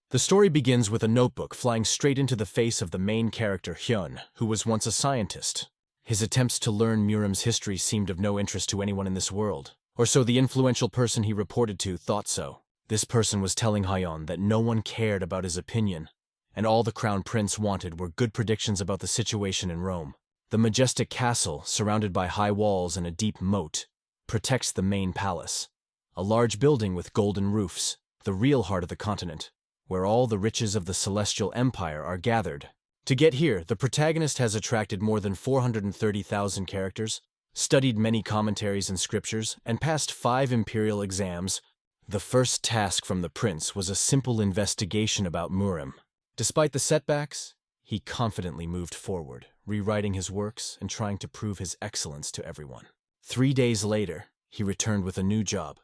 The story begins with a notebook flying straight into the face of the main character Hyun, who was once a scientist. His attempts to learn Murim's history seemed of no interest to anyone in this world, or so the influential person he reported to thought so. This person was telling Hyun that no one cared about his opinion, and all the Crown Prince wanted were good predictions about the situation in Rome. The majestic castle, surrounded by high walls and a deep moat, protects the main palace, a large building with golden roofs, the real heart of the continent, where all the riches of the Celestial Empire are gathered. To get here, the protagonist has attracted more than 430,000 characters, studied many commentaries and scriptures, and passed 5 imperial exams. The first task from the prince was a simple investigation about Murim. Despite the setbacks, he confidently moved forward, rewriting his works and trying to prove his excellence to everyone. 3 days later, he returned with a new job,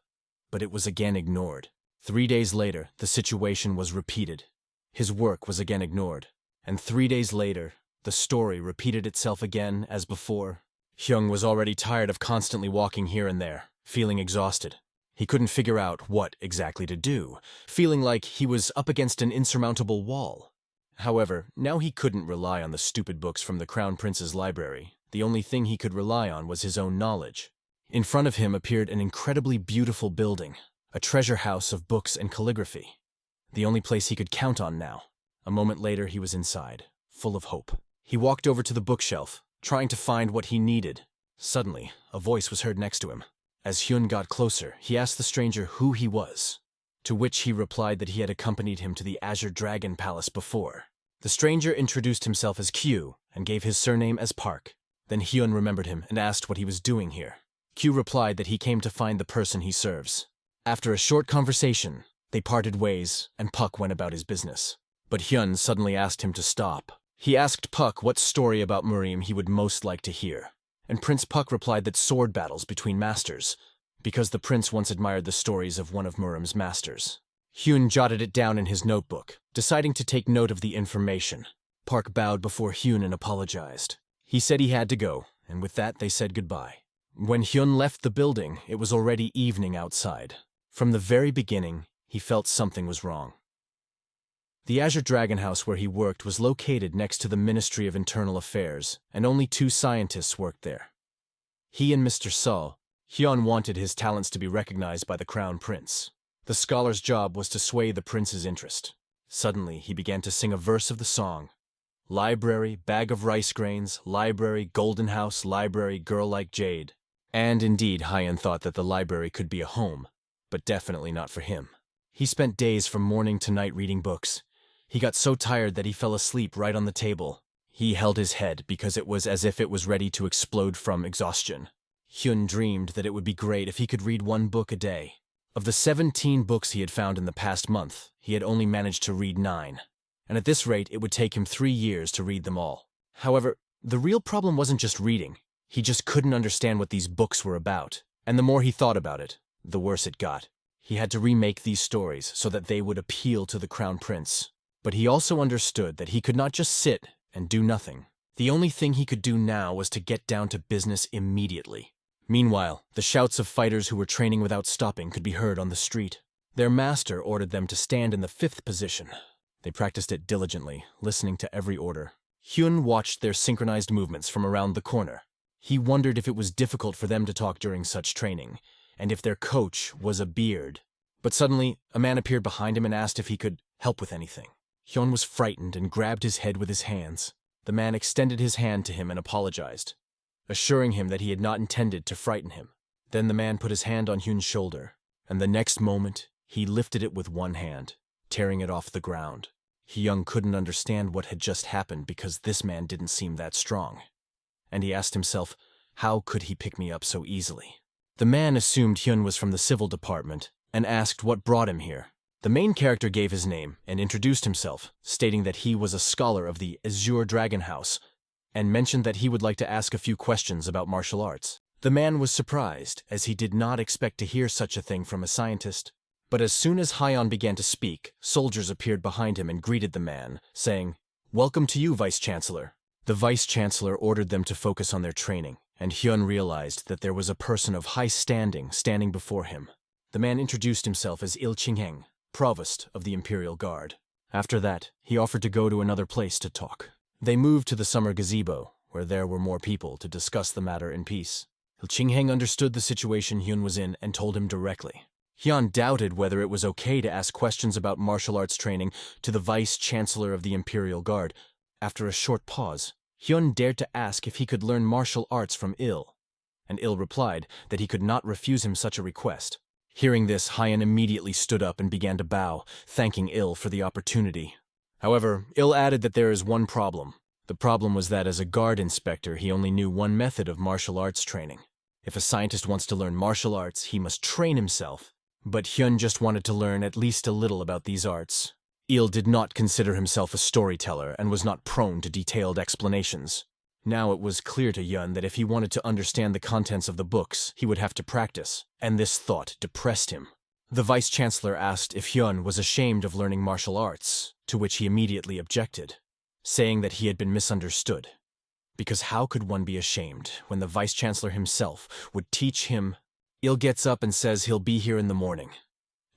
but it was again ignored. 3 days later, the situation was repeated. His work was again ignored. And 3 days later, the story repeated itself again as before. Hyun was already tired of constantly walking here and there, feeling exhausted. He couldn't figure out what exactly to do, feeling like he was up against an insurmountable wall. However, now he couldn't rely on the stupid books from the Crown Prince's library. The only thing he could rely on was his own knowledge. In front of him appeared an incredibly beautiful building, a treasure house of books and calligraphy. The only place he could count on now. A moment later, he was inside, full of hope. He walked over to the bookshelf, trying to find what he needed. Suddenly, a voice was heard next to him. As Hyun got closer, he asked the stranger who he was, to which he replied that he had accompanied him to the Azure Dragon Palace before. The stranger introduced himself as Q and gave his surname as Park. Then Hyun remembered him and asked what he was doing here. Q replied that he came to find the person he serves. After a short conversation, they parted ways and Puck went about his business. But Hyun suddenly asked him to stop. He asked Puck what story about Murim he would most like to hear, and Prince Puck replied that sword battles between masters, because the prince once admired the stories of one of Murim's masters. Hyun jotted it down in his notebook, deciding to take note of the information. Park bowed before Hyun and apologized. He said he had to go, and with that they said goodbye. When Hyun left the building, it was already evening outside. From the very beginning, he felt something was wrong. The Azure Dragon House where he worked was located next to the Ministry of Internal Affairs, and only 2 scientists worked there. He and Mr. Saul. Hyun wanted his talents to be recognized by the Crown Prince. The scholar's job was to sway the prince's interest. Suddenly, he began to sing a verse of the song. Library, bag of rice grains, library, golden house, library, girl like jade. And indeed, Hyun thought that the library could be a home, but definitely not for him. He spent days from morning to night reading books. He got so tired that he fell asleep right on the table. He held his head because it was as if it was ready to explode from exhaustion. Hyun dreamed that it would be great if he could read 1 book a day. Of the 17 books he had found in the past month, he had only managed to read 9. And at this rate, it would take him 3 years to read them all. However, the real problem wasn't just reading. He just couldn't understand what these books were about. And the more he thought about it, the worse it got. He had to remake these stories so that they would appeal to the Crown Prince. But he also understood that he could not just sit and do nothing. The only thing he could do now was to get down to business immediately. Meanwhile, the shouts of fighters who were training without stopping could be heard on the street. Their master ordered them to stand in the 5th position. They practiced it diligently, listening to every order. Hyun watched their synchronized movements from around the corner. He wondered if it was difficult for them to talk during such training, and if their coach was a beard. But suddenly, a man appeared behind him and asked if he could help with anything. Hyun was frightened and grabbed his head with his hands. The man extended his hand to him and apologized, assuring him that he had not intended to frighten him. Then the man put his hand on Hyun's shoulder, and the next moment, he lifted it with one hand, tearing it off the ground. Hyun couldn't understand what had just happened because this man didn't seem that strong. And he asked himself, how could he pick me up so easily? The man assumed Hyun was from the civil department and asked what brought him here. The main character gave his name and introduced himself, stating that he was a scholar of the Azure Dragon House, and mentioned that he would like to ask a few questions about martial arts. The man was surprised, as he did not expect to hear such a thing from a scientist. But as soon as Hyun began to speak, soldiers appeared behind him and greeted the man, saying, "Welcome to you, Vice-Chancellor." The Vice-Chancellor ordered them to focus on their training, and Hyun realized that there was a person of high standing before him. The man introduced himself as Il Qingheng, Provost of the Imperial Guard. After that, he offered to go to another place to talk. They moved to the summer gazebo, where there were more people to discuss the matter in peace. Ching-heng understood the situation Hyun was in and told him directly. Hyun doubted whether it was okay to ask questions about martial arts training to the Vice-Chancellor of the Imperial Guard. After a short pause, Hyun dared to ask if he could learn martial arts from Il, and Il replied that he could not refuse him such a request. Hearing this, Hyun immediately stood up and began to bow, thanking Il for the opportunity. However, Il added that there is one problem. The problem was that as a guard inspector, he only knew one method of martial arts training. If a scientist wants to learn martial arts, he must train himself. But Hyun just wanted to learn at least a little about these arts. Il did not consider himself a storyteller and was not prone to detailed explanations. Now it was clear to Hyun that if he wanted to understand the contents of the books, he would have to practice, and this thought depressed him. The Vice-Chancellor asked if Hyun was ashamed of learning martial arts, to which he immediately objected, saying that he had been misunderstood. Because how could one be ashamed when the Vice-Chancellor himself would teach him? Il gets up and says he'll be here in the morning,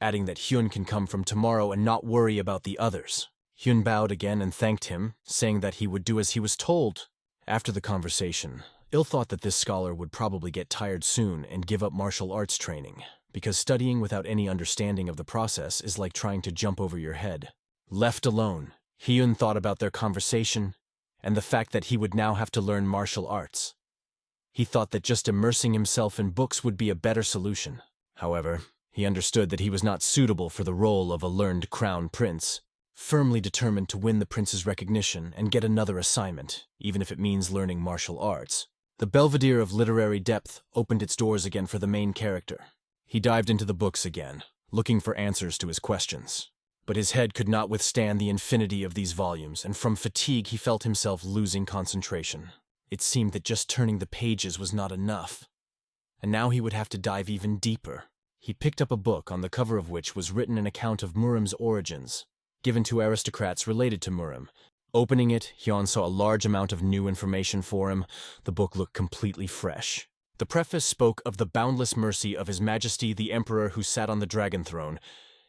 adding that Hyun can come from tomorrow and not worry about the others. Hyun bowed again and thanked him, saying that he would do as he was told. After the conversation, Il thought that this scholar would probably get tired soon and give up martial arts training, because studying without any understanding of the process is like trying to jump over your head. Left alone, Hyun thought about their conversation and the fact that he would now have to learn martial arts. He thought that just immersing himself in books would be a better solution. However, he understood that he was not suitable for the role of a learned crown prince. Firmly determined to win the prince's recognition and get another assignment, even if it means learning martial arts. The Belvedere of literary depth opened its doors again for the main character. He dived into the books again, looking for answers to his questions. But his head could not withstand the infinity of these volumes, and from fatigue he felt himself losing concentration. It seemed that just turning the pages was not enough, and now he would have to dive even deeper. He picked up a book on the cover of which was written an account of Murim's origins, given to aristocrats related to Murim. Opening it, Hyun saw a large amount of new information for him. The book looked completely fresh. The preface spoke of the boundless mercy of His Majesty the Emperor who sat on the dragon throne,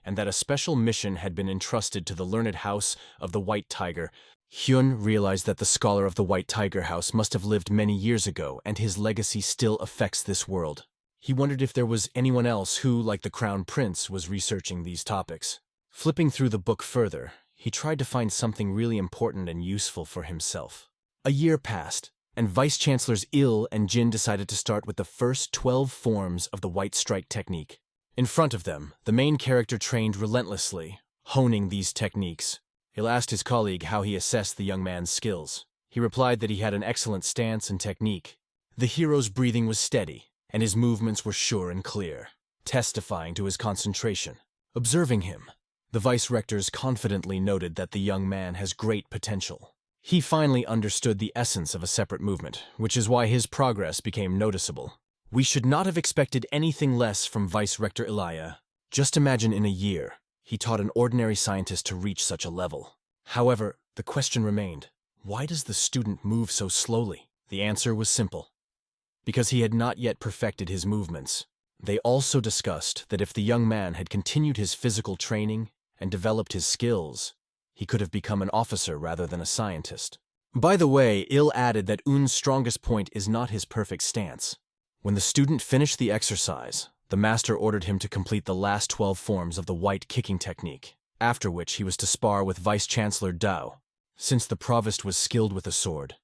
and that a special mission had been entrusted to the learned house of the White Tiger. Hyun realized that the scholar of the White Tiger House must have lived many years ago, and his legacy still affects this world. He wondered if there was anyone else who, like the Crown Prince, was researching these topics. Flipping through the book further, he tried to find something really important and useful for himself. A year passed, and Vice-Chancellors Il and Jin decided to start with the first 12 forms of the White Strike technique. In front of them, the main character trained relentlessly, honing these techniques. Il asked his colleague how he assessed the young man's skills. He replied that he had an excellent stance and technique. The hero's breathing was steady, and his movements were sure and clear, testifying to his concentration. Observing him, the vice-rectors confidently noted that the young man has great potential. He finally understood the essence of a separate movement, which is why his progress became noticeable. We should not have expected anything less from Vice-Rector Elia. Just imagine in a year, he taught an ordinary scientist to reach such a level. However, the question remained, why does the student move so slowly? The answer was simple. Because he had not yet perfected his movements. They also discussed that if the young man had continued his physical training and developed his skills, he could have become an officer rather than a scientist. By the way, Il added that Un's strongest point is not his perfect stance. When the student finished the exercise, the master ordered him to complete the last 12 forms of the white kicking technique, after which he was to spar with Vice-Chancellor Dao. Since the provost was skilled with a sword,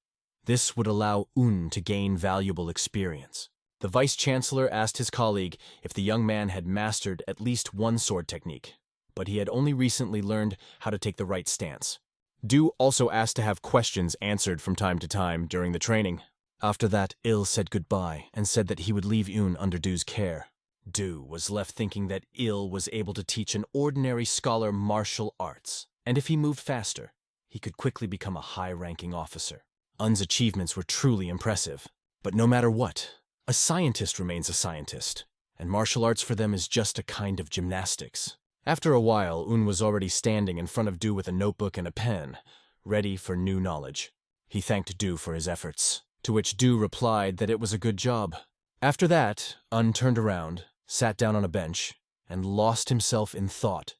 this would allow Un to gain valuable experience. The Vice-Chancellor asked his colleague if the young man had mastered at least one sword technique, but he had only recently learned how to take the right stance. Du also asked to have questions answered from time to time during the training. After that, Il said goodbye and said that he would leave Un under Du's care. Du was left thinking that Il was able to teach an ordinary scholar martial arts, and if he moved faster, he could quickly become a high-ranking officer. Un's achievements were truly impressive, but no matter what, a scientist remains a scientist, and martial arts for them is just a kind of gymnastics. After a while, Un was already standing in front of Du with a notebook and a pen, ready for new knowledge. He thanked Du for his efforts, to which Du replied that it was a good job. After that, Un turned around, sat down on a bench, and lost himself in thought.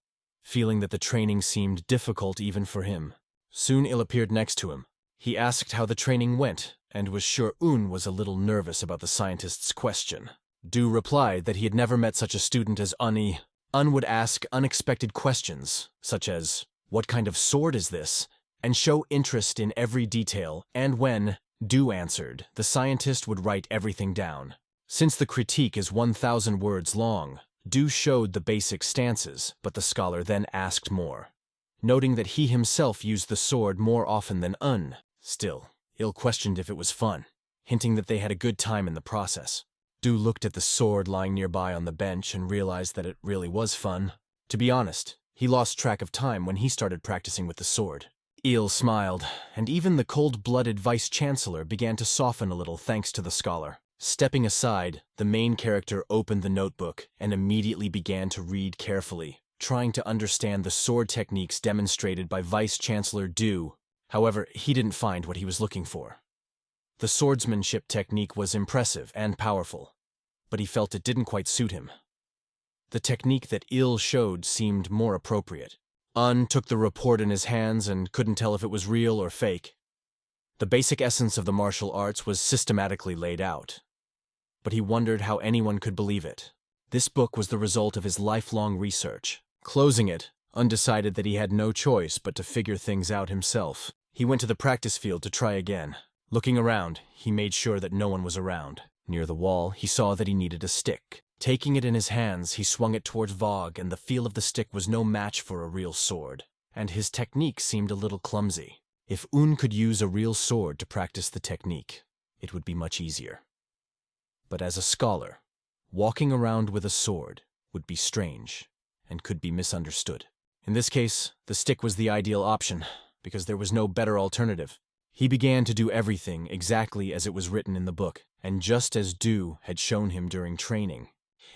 feeling that the training seemed difficult even for him. Soon Il appeared next to him. He asked how the training went, and was sure Un was a little nervous about the scientist's question. Du replied that he had never met such a student as Un would ask unexpected questions, such as, "What kind of sword is this?" and show interest in every detail, and when Du answered, the scientist would write everything down. Since the critique is 1,000 words long, Du showed the basic stances, but the scholar then asked more, noting that he himself used the sword more often than Un. Still, Il questioned if it was fun, hinting that they had a good time in the process. Du looked at the sword lying nearby on the bench and realized that it really was fun. To be honest, he lost track of time when he started practicing with the sword. Il smiled, and even the cold-blooded vice-chancellor began to soften a little thanks to the scholar. Stepping aside, the main character opened the notebook and immediately began to read carefully, trying to understand the sword techniques demonstrated by Vice-Chancellor Du. However, he didn't find what he was looking for. The swordsmanship technique was impressive and powerful, but he felt it didn't quite suit him. The technique that Il showed seemed more appropriate. Un took the report in his hands and couldn't tell if it was real or fake. The basic essence of the martial arts was systematically laid out, but he wondered how anyone could believe it. This book was the result of his lifelong research. Closing it, Un decided that he had no choice but to figure things out himself. He went to the practice field to try again. Looking around, he made sure that no one was around. Near the wall, he saw that he needed a stick. Taking it in his hands, he swung it towards Vogue, and the feel of the stick was no match for a real sword. And his technique seemed a little clumsy. If Un could use a real sword to practice the technique, it would be much easier. But as a scholar, walking around with a sword would be strange and could be misunderstood. In this case, the stick was the ideal option, because there was no better alternative. He began to do everything exactly as it was written in the book, and just as Du had shown him during training.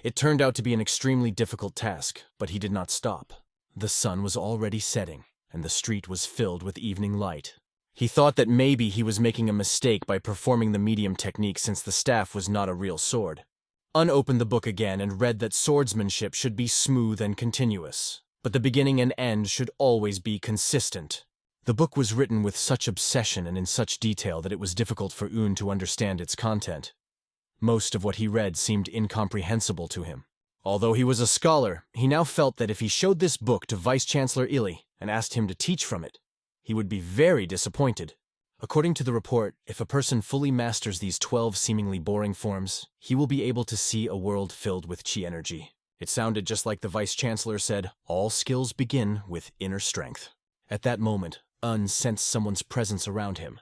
It turned out to be an extremely difficult task, but he did not stop. The sun was already setting, and the street was filled with evening light. He thought that maybe he was making a mistake by performing the medium technique since the staff was not a real sword. Un opened the book again and read that swordsmanship should be smooth and continuous, but the beginning and end should always be consistent. The book was written with such obsession and in such detail that it was difficult for Un to understand its content. Most of what he read seemed incomprehensible to him. Although he was a scholar, he now felt that if he showed this book to Vice-Chancellor Ili and asked him to teach from it, he would be very disappointed. According to the report, if a person fully masters these 12 seemingly boring forms, he will be able to see a world filled with chi energy. It sounded just like the Vice-Chancellor said, all skills begin with inner strength. At that moment, Un sensed someone's presence around him,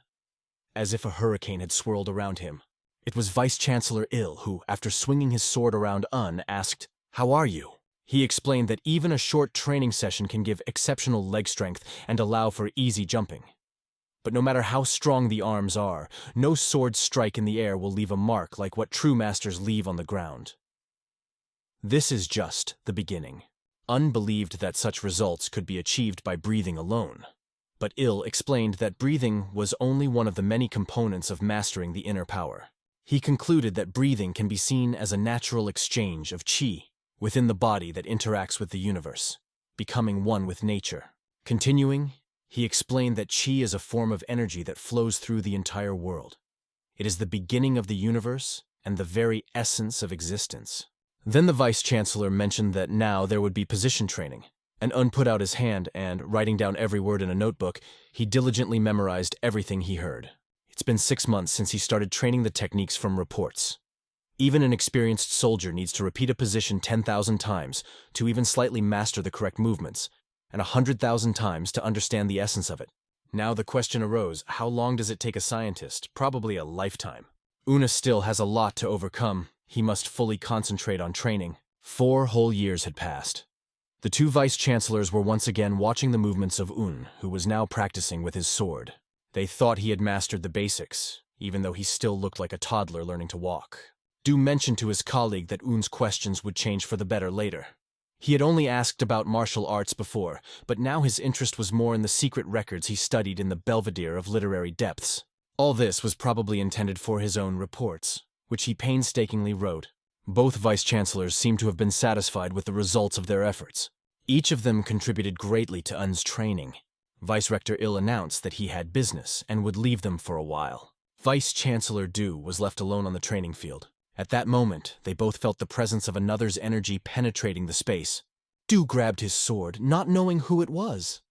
as if a hurricane had swirled around him. It was Vice-Chancellor Il who, after swinging his sword around Un, asked, "How are you?" He explained that even a short training session can give exceptional leg strength and allow for easy jumping. But no matter how strong the arms are, no sword strike in the air will leave a mark like what true masters leave on the ground. This is just the beginning. Un believed that such results could be achieved by breathing alone. But Il explained that breathing was only one of the many components of mastering the inner power. He concluded that breathing can be seen as a natural exchange of chi within the body that interacts with the universe, becoming one with nature. Continuing, he explained that chi is a form of energy that flows through the entire world. It is the beginning of the universe and the very essence of existence. Then the Vice-Chancellor mentioned that now there would be position training, and Un put out his hand and, writing down every word in a notebook, he diligently memorized everything he heard. It's been 6 months since he started training the techniques from reports. Even an experienced soldier needs to repeat a position 10,000 times to even slightly master the correct movements, and 100,000 times to understand the essence of it. Now the question arose, how long does it take a scientist? Probably a lifetime. Una still has a lot to overcome. He must fully concentrate on training. 4 whole years had passed. The two vice-chancellors were once again watching the movements of Un, who was now practicing with his sword. They thought he had mastered the basics, even though he still looked like a toddler learning to walk. Du mentioned to his colleague that Un's questions would change for the better later. He had only asked about martial arts before, but now his interest was more in the secret records he studied in the belvedere of literary depths. All this was probably intended for his own reports, which he painstakingly wrote. Both vice-chancellors seemed to have been satisfied with the results of their efforts. Each of them contributed greatly to Un's training. Vice Rector Il announced that he had business and would leave them for a while. Vice Chancellor Du was left alone on the training field. At that moment, they both felt the presence of another's energy penetrating the space. Du grabbed his sword, not knowing who it was.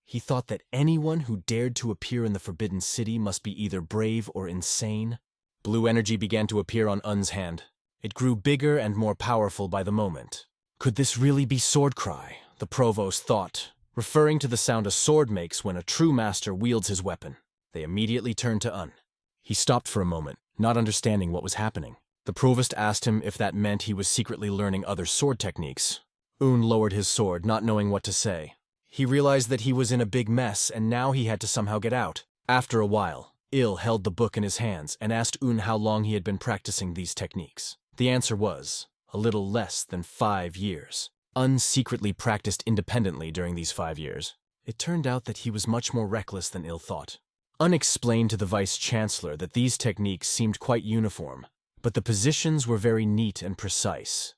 He thought that anyone who dared to appear in the Forbidden City must be either brave or insane. Blue energy began to appear on Un's hand. It grew bigger and more powerful by the moment. Could this really be Sword Cry? The Provost thought, referring to the sound a sword makes when a true master wields his weapon. They immediately turned to Un. He stopped for a moment, not understanding what was happening. The Provost asked him if that meant he was secretly learning other sword techniques. Un lowered his sword, not knowing what to say. He realized that he was in a big mess, and now he had to somehow get out. After a while, Il held the book in his hands and asked Un how long he had been practicing these techniques. The answer was, a little less than 5 years. Un secretly practiced independently during these 5 years. It turned out that he was much more reckless than Il thought. Un explained to the Vice Chancellor that these techniques seemed quite uniform, but the positions were very neat and precise.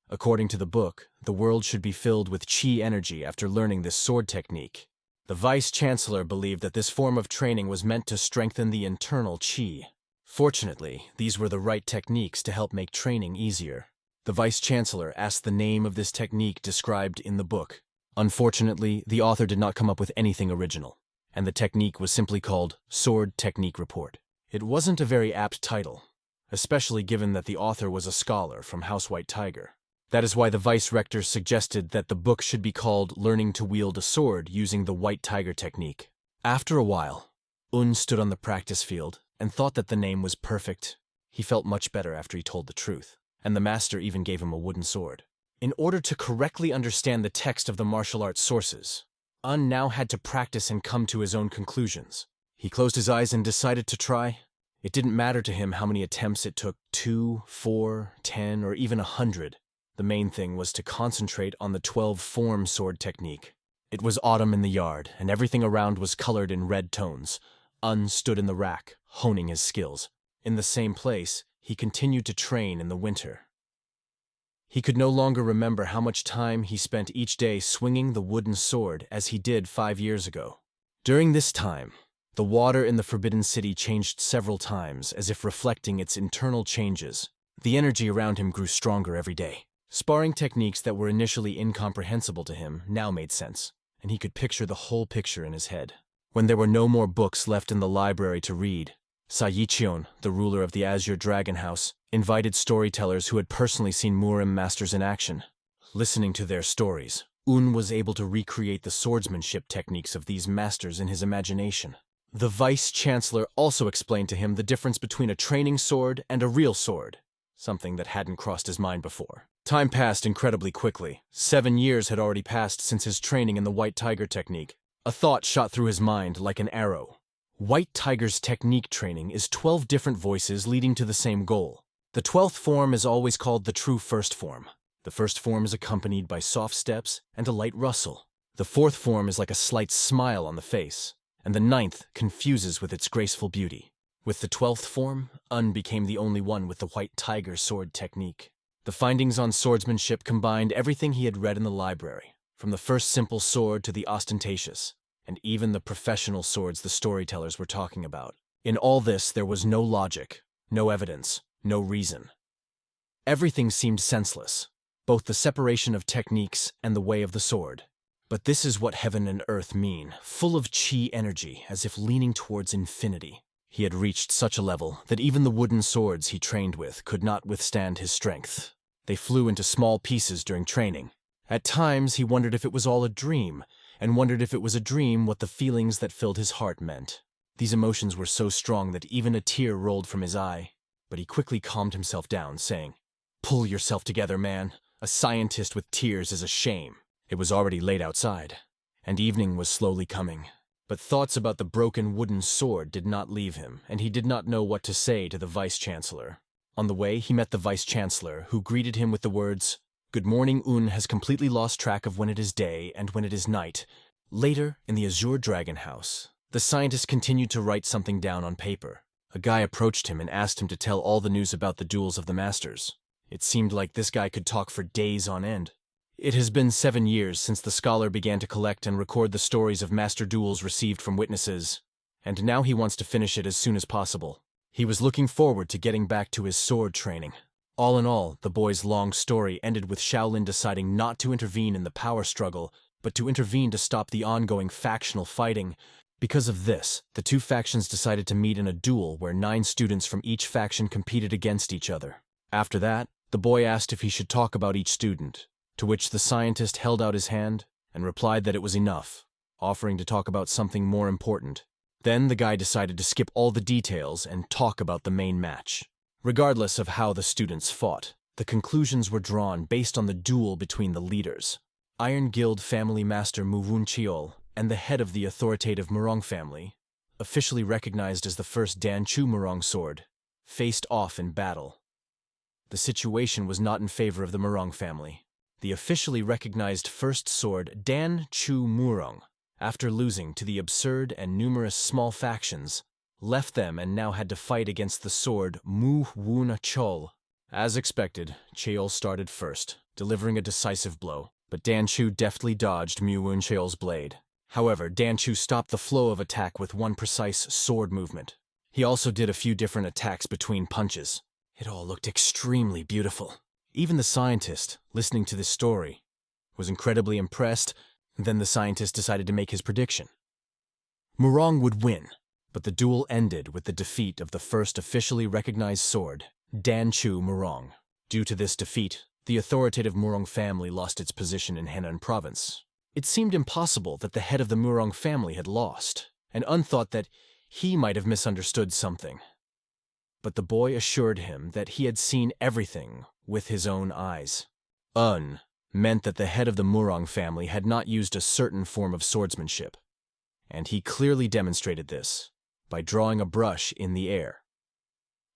According to the book, the world should be filled with chi energy after learning this sword technique. The Vice Chancellor believed that this form of training was meant to strengthen the internal chi. Fortunately, these were the right techniques to help make training easier. The Vice Chancellor asked the name of this technique described in the book. Unfortunately, the author did not come up with anything original, and the technique was simply called Sword Technique Report. It wasn't a very apt title, especially given that the author was a scholar from House White Tiger. That is why the Vice Rector suggested that the book should be called Learning to Wield a Sword Using the White Tiger Technique. After a while, Un stood on the practice field and thought that the name was perfect. He felt much better after he told the truth, and the master even gave him a wooden sword. In order to correctly understand the text of the martial arts sources, Un now had to practice and come to his own conclusions. He closed his eyes and decided to try. It didn't matter to him how many attempts it took, 2, 4, 10, or even 100. The main thing was to concentrate on the 12-form sword technique. It was autumn in the yard, and everything around was colored in red tones. Un stood in the rack, honing his skills. In the same place, he continued to train in the winter. He could no longer remember how much time he spent each day swinging the wooden sword as he did 5 years ago. During this time, the water in the Forbidden City changed several times, as if reflecting its internal changes. The energy around him grew stronger every day. Sparring techniques that were initially incomprehensible to him now made sense, and he could picture the whole picture in his head. When there were no more books left in the library to read, Sayichion, the ruler of the Azure Dragon House, invited storytellers who had personally seen Murim masters in action. Listening to their stories, Un was able to recreate the swordsmanship techniques of these masters in his imagination. The Vice Chancellor also explained to him the difference between a training sword and a real sword, something that hadn't crossed his mind before. Time passed incredibly quickly. 7 years had already passed since his training in the White Tiger technique. A thought shot through his mind like an arrow. White Tiger's technique training is 12 different voices leading to the same goal. The 12th form is always called the true first form. The first form is accompanied by soft steps and a light rustle. The 4th form is like a slight smile on the face, and the 9th confuses with its graceful beauty. With the 12th form, Un became the only one with the White Tiger sword technique. The findings on swordsmanship combined everything he had read in the library, from the first simple sword to the ostentatious, and even the professional swords the storytellers were talking about. In all this, there was no logic, no evidence, no reason. Everything seemed senseless, both the separation of techniques and the way of the sword. But this is what heaven and earth mean, full of chi energy, as if leaning towards infinity. He had reached such a level that even the wooden swords he trained with could not withstand his strength. They flew into small pieces during training. At times, he wondered if it was all a dream, and wondered if it was a dream what the feelings that filled his heart meant. These emotions were so strong that even a tear rolled from his eye, but he quickly calmed himself down, saying, "Pull yourself together, man. A scientist with tears is a shame." It was already late outside, and evening was slowly coming. But thoughts about the broken wooden sword did not leave him, and he did not know what to say to the Vice-Chancellor. On the way, he met the Vice-Chancellor, who greeted him with the words, "Good morning, Un has completely lost track of when it is day and when it is night." Later, in the Azure Dragon House, the scientist continued to write something down on paper. A guy approached him and asked him to tell all the news about the duels of the masters. It seemed like this guy could talk for days on end. It has been 7 years since the scholar began to collect and record the stories of master duels received from witnesses, and now he wants to finish it as soon as possible. He was looking forward to getting back to his sword training. All in all, the boy's long story ended with Shaolin deciding not to intervene in the power struggle, but to intervene to stop the ongoing factional fighting. Because of this, the two factions decided to meet in a duel where 9 students from each faction competed against each other. After that, the boy asked if he should talk about each student, to which the scientist held out his hand and replied that it was enough, offering to talk about something more important. Then the guy decided to skip all the details and talk about the main match. Regardless of how the students fought, the conclusions were drawn based on the duel between the leaders. Iron Guild family master Muwun Cheol and the head of the authoritative Murang family, officially recognized as the first Danchu Murang sword, faced off in battle. The situation was not in favor of the Murang family. The officially recognized first sword Dan Chu Murang, after losing to the absurd and numerous small factions, left them and now had to fight against the sword Mu Wun Chol. As expected, Cheol started first, delivering a decisive blow, but Dan Chu deftly dodged Mu Wun Cheol's blade. However, Dan Chu stopped the flow of attack with one precise sword movement. He also did a few different attacks between punches. It all looked extremely beautiful. Even the scientist, listening to this story, was incredibly impressed. Then the scientist decided to make his prediction. Murang would win, but the duel ended with the defeat of the first officially recognized sword, Dan Chu Murang. Due to this defeat, the authoritative Murang family lost its position in Henan province. It seemed impossible that the head of the Murang family had lost, and Un thought that he might have misunderstood something. But the boy assured him that he had seen everything with his own eyes. Un meant that the head of the Murang family had not used a certain form of swordsmanship, and he clearly demonstrated this by drawing a brush in the air.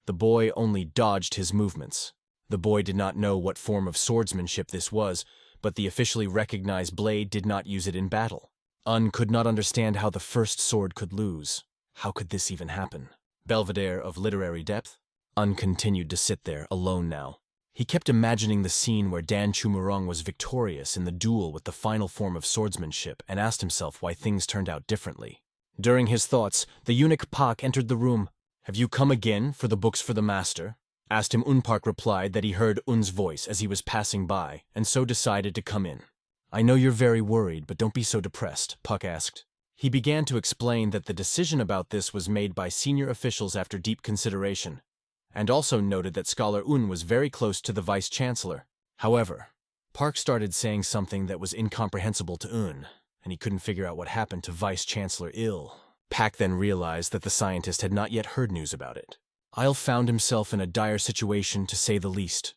The boy only dodged his movements. The boy did not know what form of swordsmanship this was, but the officially recognized blade did not use it in battle. Un could not understand how the first sword could lose. How could this even happen? Belvedere of literary depth? Un continued to sit there, alone now. He kept imagining the scene where Dan Chu Murang was victorious in the duel with the final form of swordsmanship and asked himself why things turned out differently. During his thoughts, the eunuch Pak entered the room. "Have you come again for the books for the master?" asked him. Unpark replied that he heard Un's voice as he was passing by, and so decided to come in. "I know you're very worried, but don't be so depressed," Puck asked. He began to explain that the decision about this was made by senior officials after deep consideration, and also noted that Scholar Un was very close to the Vice-Chancellor. However, Park started saying something that was incomprehensible to Un, and he couldn't figure out what happened to Vice-Chancellor Il. Pak then realized that the scientist had not yet heard news about it. Il found himself in a dire situation, to say the least.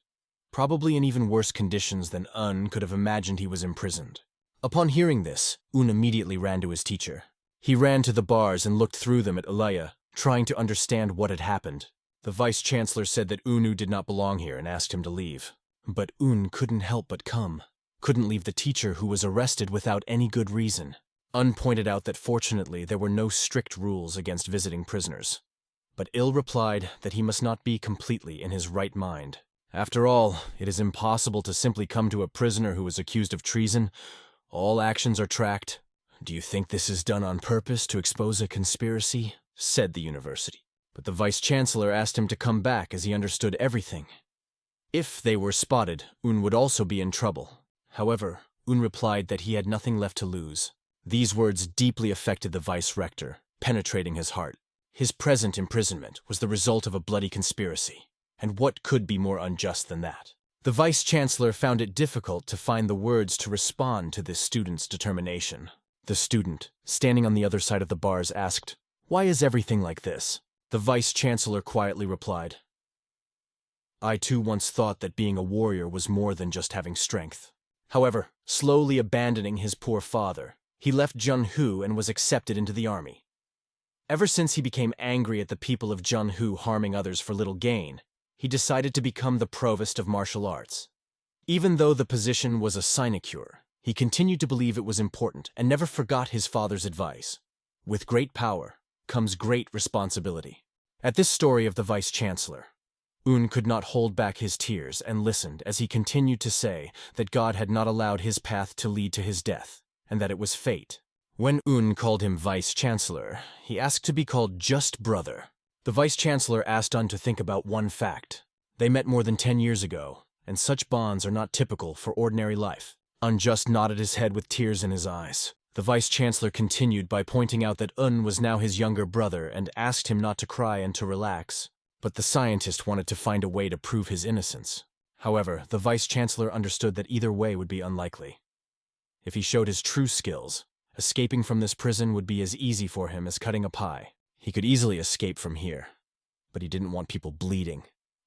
Probably in even worse conditions than Un could have imagined. He was imprisoned. Upon hearing this, Un immediately ran to his teacher. He ran to the bars and looked through them at Elia, trying to understand what had happened. The Vice-Chancellor said that Unu did not belong here and asked him to leave. But Un couldn't help but come. Couldn't leave the teacher who was arrested without any good reason. Un pointed out that fortunately there were no strict rules against visiting prisoners. But Il replied that he must not be completely in his right mind. After all, it is impossible to simply come to a prisoner who is accused of treason. All actions are tracked. "Do you think this is done on purpose to expose a conspiracy?" said the university. But the Vice-Chancellor asked him to come back as he understood everything. If they were spotted, Un would also be in trouble. However, Un replied that he had nothing left to lose. These words deeply affected the Vice-Rector, penetrating his heart. His present imprisonment was the result of a bloody conspiracy, and what could be more unjust than that? The Vice-Chancellor found it difficult to find the words to respond to this student's determination. The student, standing on the other side of the bars, asked, "Why is everything like this?" The Vice-Chancellor quietly replied, "I too once thought that being a warrior was more than just having strength." However, slowly abandoning his poor father, he left Junhu and was accepted into the army. Ever since he became angry at the people of Junhu harming others for little gain, he decided to become the provost of martial arts. Even though the position was a sinecure, he continued to believe it was important and never forgot his father's advice. With great power comes great responsibility. At this story of the Vice-Chancellor, Un could not hold back his tears and listened as he continued to say that God had not allowed his path to lead to his death, and that it was fate. When Un called him Vice-Chancellor, he asked to be called just brother. The Vice-Chancellor asked Un to think about one fact. They met more than 10 years ago, and such bonds are not typical for ordinary life. Un just nodded his head with tears in his eyes. The Vice-Chancellor continued by pointing out that Un was now his younger brother and asked him not to cry and to relax. But the scientist wanted to find a way to prove his innocence. However, the Vice-Chancellor understood that either way would be unlikely. If he showed his true skills, escaping from this prison would be as easy for him as cutting a pie. He could easily escape from here, but he didn't want people bleeding,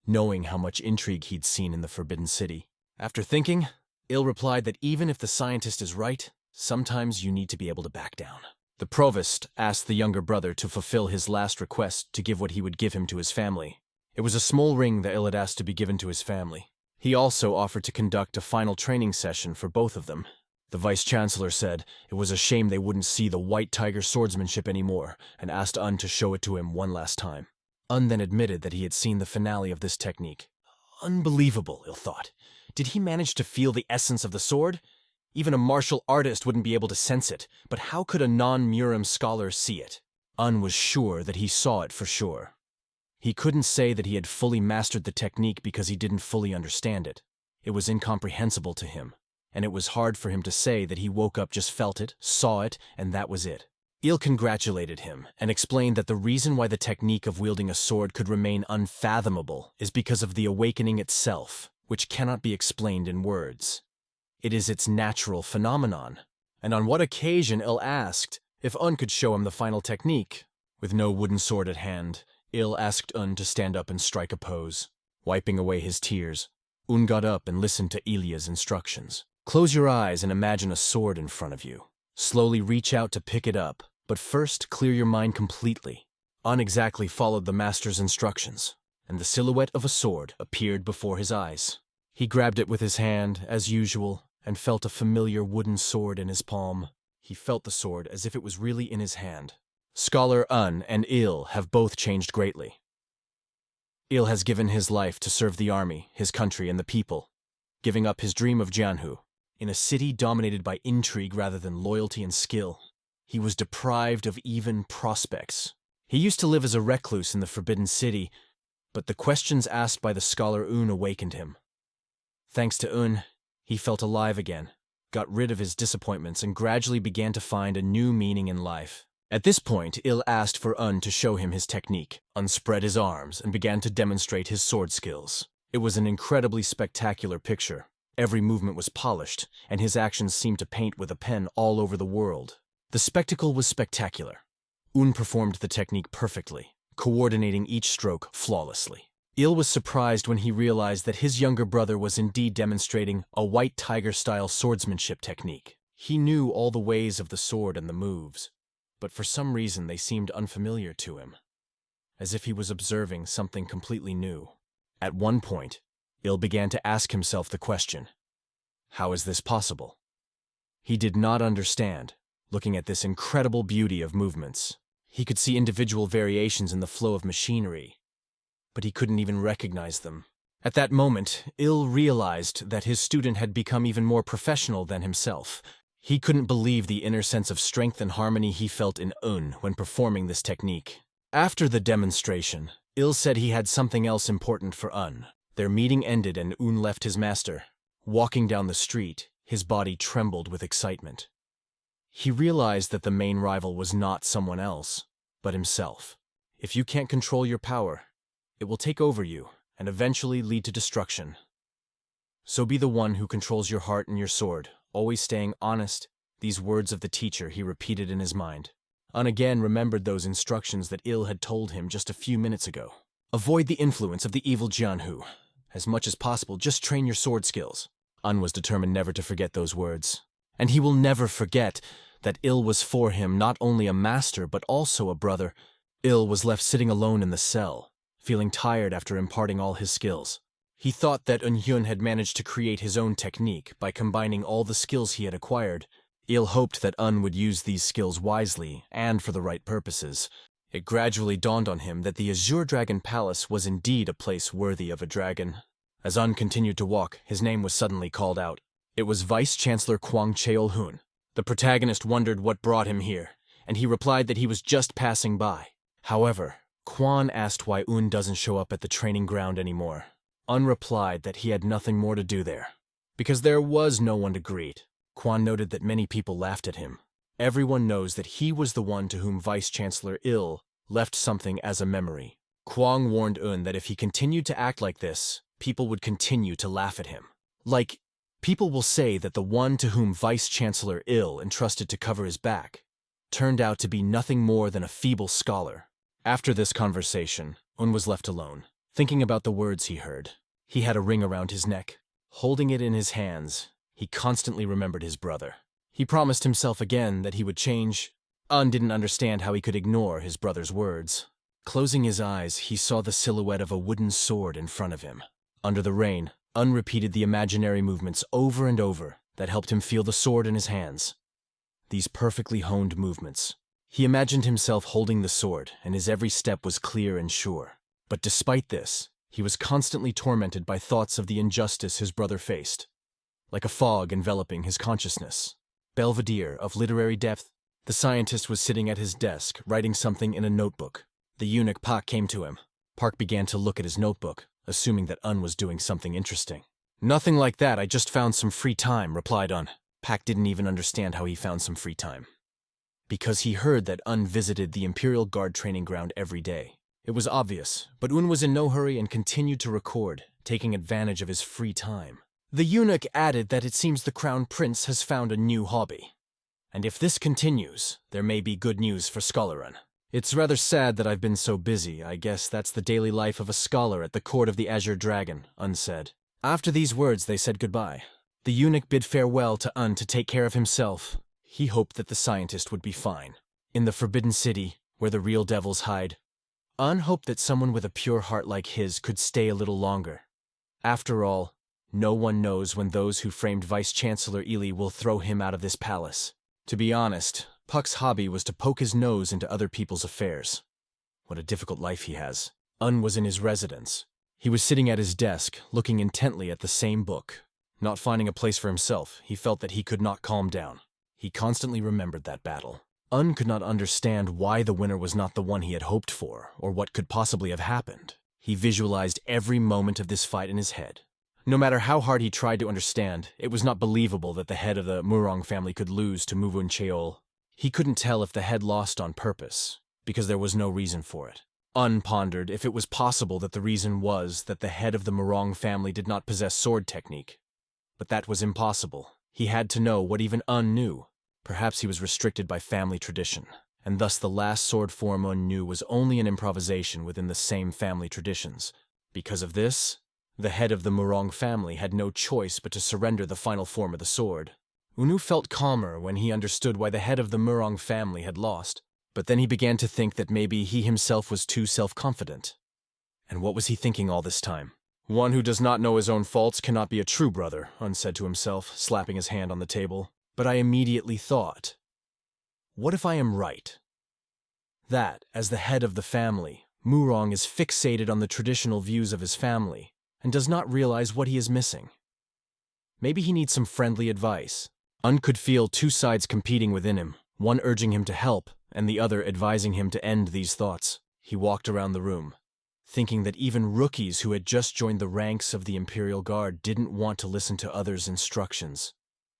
knowing how much intrigue he'd seen in the Forbidden City. After thinking, Il replied that even if the scientist is right, sometimes you need to be able to back down. The provost asked the younger brother to fulfill his last request to give what he would give him to his family. It was a small ring that Il had asked to be given to his family. He also offered to conduct a final training session for both of them. The Vice-Chancellor said it was a shame they wouldn't see the White Tiger swordsmanship anymore and asked Un to show it to him one last time. Un then admitted that he had seen the finale of this technique. Unbelievable, Il thought. Did he manage to feel the essence of the sword? Even a martial artist wouldn't be able to sense it, but how could a non-Murim scholar see it? Un was sure that he saw it for sure. He couldn't say that he had fully mastered the technique because he didn't fully understand it. It was incomprehensible to him, and it was hard for him to say that he woke up, just felt it, saw it, and that was it. Il congratulated him and explained that the reason why the technique of wielding a sword could remain unfathomable is because of the awakening itself, which cannot be explained in words. It is its natural phenomenon. And on what occasion Il asked if Un could show him the final technique. With no wooden sword at hand, Il asked Un to stand up and strike a pose. Wiping away his tears, Un got up and listened to Ilya's instructions. Close your eyes and imagine a sword in front of you. Slowly reach out to pick it up, but first clear your mind completely. Un exactly followed the master's instructions, and the silhouette of a sword appeared before his eyes. He grabbed it with his hand, as usual, and felt a familiar wooden sword in his palm. He felt the sword as if it was really in his hand. Scholar Un and Il have both changed greatly. Il has given his life to serve the army, his country, and the people, giving up his dream of Jianhu. In a city dominated by intrigue rather than loyalty and skill, he was deprived of even prospects. He used to live as a recluse in the Forbidden City, but the questions asked by the scholar Un awakened him. Thanks to Un, he felt alive again, got rid of his disappointments, and gradually began to find a new meaning in life. At this point, Il asked for Un to show him his technique. Un spread his arms and began to demonstrate his sword skills. It was an incredibly spectacular picture. Every movement was polished, and his actions seemed to paint with a pen all over the world. The spectacle was spectacular. Un performed the technique perfectly, coordinating each stroke flawlessly. Il was surprised when he realized that his younger brother was indeed demonstrating a White Tiger-style swordsmanship technique. He knew all the ways of the sword and the moves, but for some reason they seemed unfamiliar to him, as if he was observing something completely new. At one point, Il began to ask himself the question, how is this possible? He did not understand, looking at this incredible beauty of movements. He could see individual variations in the flow of machinery, but he couldn't even recognize them. At that moment, Il realized that his student had become even more professional than himself. He couldn't believe the inner sense of strength and harmony he felt in Un when performing this technique. After the demonstration, Il said he had something else important for Un. Their meeting ended and Un left his master. Walking down the street, his body trembled with excitement. He realized that the main rival was not someone else, but himself. If you can't control your power, it will take over you and eventually lead to destruction. So be the one who controls your heart and your sword, always staying honest. These words of the teacher he repeated in his mind. Un again remembered those instructions that Il had told him just a few minutes ago. Avoid the influence of the evil Jianhu. As much as possible, just train your sword skills. Un was determined never to forget those words. And he will never forget that Il was for him not only a master but also a brother. Il was left sitting alone in the cell, feeling tired after imparting all his skills. He thought that Hyun had managed to create his own technique by combining all the skills he had acquired. Il hoped that Un would use these skills wisely and for the right purposes. It gradually dawned on him that the Azure Dragon Palace was indeed a place worthy of a dragon. As Un continued to walk, his name was suddenly called out. It was Vice-Chancellor Kwang Cheol-hun. The protagonist wondered what brought him here, and he replied that he was just passing by. However, Kwang asked why Un doesn't show up at the training ground anymore. Un replied that he had nothing more to do there, because there was no one to greet. Kwang noted that many people laughed at him. Everyone knows that he was the one to whom Vice-Chancellor Il left something as a memory. Kwang warned Un that if he continued to act like this, people would continue to laugh at him. Like, people will say that the one to whom Vice-Chancellor Il entrusted to cover his back turned out to be nothing more than a feeble scholar. After this conversation, Un was left alone, thinking about the words he heard. He had a ring around his neck. Holding it in his hands, he constantly remembered his brother. He promised himself again that he would change. Un didn't understand how he could ignore his brother's words. Closing his eyes, he saw the silhouette of a wooden sword in front of him. Under the rain, Un repeated the imaginary movements over and over that helped him feel the sword in his hands. These perfectly honed movements. He imagined himself holding the sword, and his every step was clear and sure. But despite this, he was constantly tormented by thoughts of the injustice his brother faced, like a fog enveloping his consciousness. Belvedere of literary depth, the scientist was sitting at his desk, writing something in a notebook. The eunuch Park came to him. Park began to look at his notebook, assuming that Un was doing something interesting. "Nothing like that, I just found some free time," replied Un. Park didn't even understand how he found some free time. Because he heard that Un visited the Imperial Guard training ground every day. It was obvious, but Un was in no hurry and continued to record, taking advantage of his free time. The eunuch added that it seems the Crown Prince has found a new hobby. And if this continues, there may be good news for Scholarin. It's rather sad that I've been so busy. I guess that's the daily life of a scholar at the court of the Azure Dragon, Un said. After these words, they said goodbye. The eunuch bid farewell to Un to take care of himself. He hoped that the scientist would be fine. In the Forbidden City, where the real devils hide, Un hoped that someone with a pure heart like his could stay a little longer. After all, no one knows when those who framed Vice-Chancellor Ely will throw him out of this palace. To be honest, Puck's hobby was to poke his nose into other people's affairs. What a difficult life he has. Un was in his residence. He was sitting at his desk, looking intently at the same book. Not finding a place for himself, he felt that he could not calm down. He constantly remembered that battle. Un could not understand why the winner was not the one he had hoped for, or what could possibly have happened. He visualized every moment of this fight in his head. No matter how hard he tried to understand, it was not believable that the head of the Murang family could lose to Muvun Cheol. He couldn't tell if the head lost on purpose, because there was no reason for it. Un pondered if it was possible that the reason was that the head of the Murang family did not possess sword technique. But that was impossible. He had to know what even Un knew. Perhaps he was restricted by family tradition, and thus the last sword form Un knew was only an improvisation within the same family traditions. Because of this, the head of the Murang family had no choice but to surrender the final form of the sword. Unu felt calmer when he understood why the head of the Murang family had lost, but then he began to think that maybe he himself was too self-confident. And what was he thinking all this time? One who does not know his own faults cannot be a true brother, Un said to himself, slapping his hand on the table. But I immediately thought, what if I am right? That, as the head of the family, Murang is fixated on the traditional views of his family, and does not realize what he is missing. Maybe he needs some friendly advice. Un could feel two sides competing within him, one urging him to help, and the other advising him to end these thoughts. He walked around the room, thinking that even rookies who had just joined the ranks of the Imperial Guard didn't want to listen to others' instructions.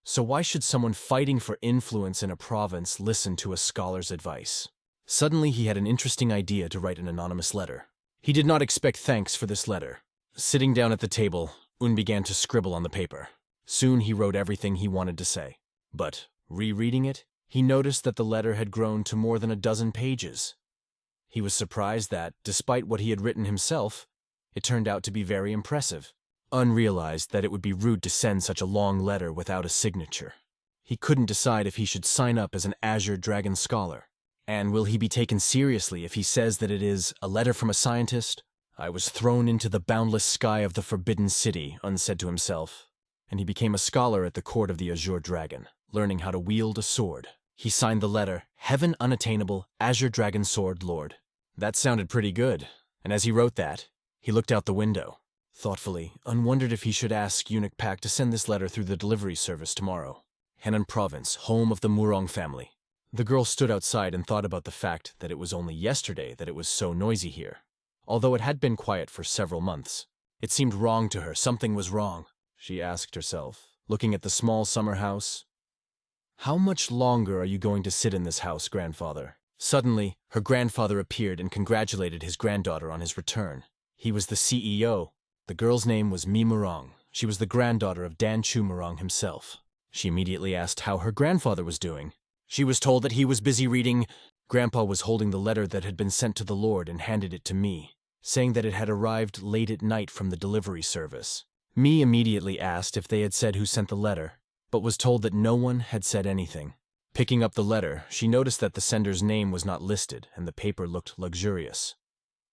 So why should someone fighting for influence in a province listen to a scholar's advice? Suddenly he had an interesting idea to write an anonymous letter. He did not expect thanks for this letter. Sitting down at the table, Un began to scribble on the paper. Soon he wrote everything he wanted to say. But, rereading it, he noticed that the letter had grown to more than a dozen pages. He was surprised that, despite what he had written himself, it turned out to be very impressive. Un realized that it would be rude to send such a long letter without a signature. He couldn't decide if he should sign up as an Azure Dragon Scholar. And will he be taken seriously if he says that it is a letter from a scientist? I was thrown into the boundless sky of the Forbidden City, Un said to himself, and he became a scholar at the court of the Azure Dragon, learning how to wield a sword. He signed the letter, Heaven Unattainable, Azure Dragon Sword Lord. That sounded pretty good, and as he wrote that, he looked out the window. Thoughtfully, Un wondered if he should ask Eunuch Pak to send this letter through the delivery service tomorrow. Henan Province, home of the Murang family. The girl stood outside and thought about the fact that it was only yesterday that it was so noisy here. Although it had been quiet for several months, it seemed wrong to her. Something was wrong, she asked herself, looking at the small summer house. How much longer are you going to sit in this house, grandfather? Suddenly, her grandfather appeared and congratulated his granddaughter on his return. He was the CEO. The girl's name was Murang. She was the granddaughter of Danchu Murang himself. She immediately asked how her grandfather was doing. She was told that he was busy reading. Grandpa was holding the letter that had been sent to the Lord and handed it to me, saying that it had arrived late at night from the delivery service. Me immediately asked if they had said who sent the letter, but was told that no one had said anything. Picking up the letter, she noticed that the sender's name was not listed and the paper looked luxurious.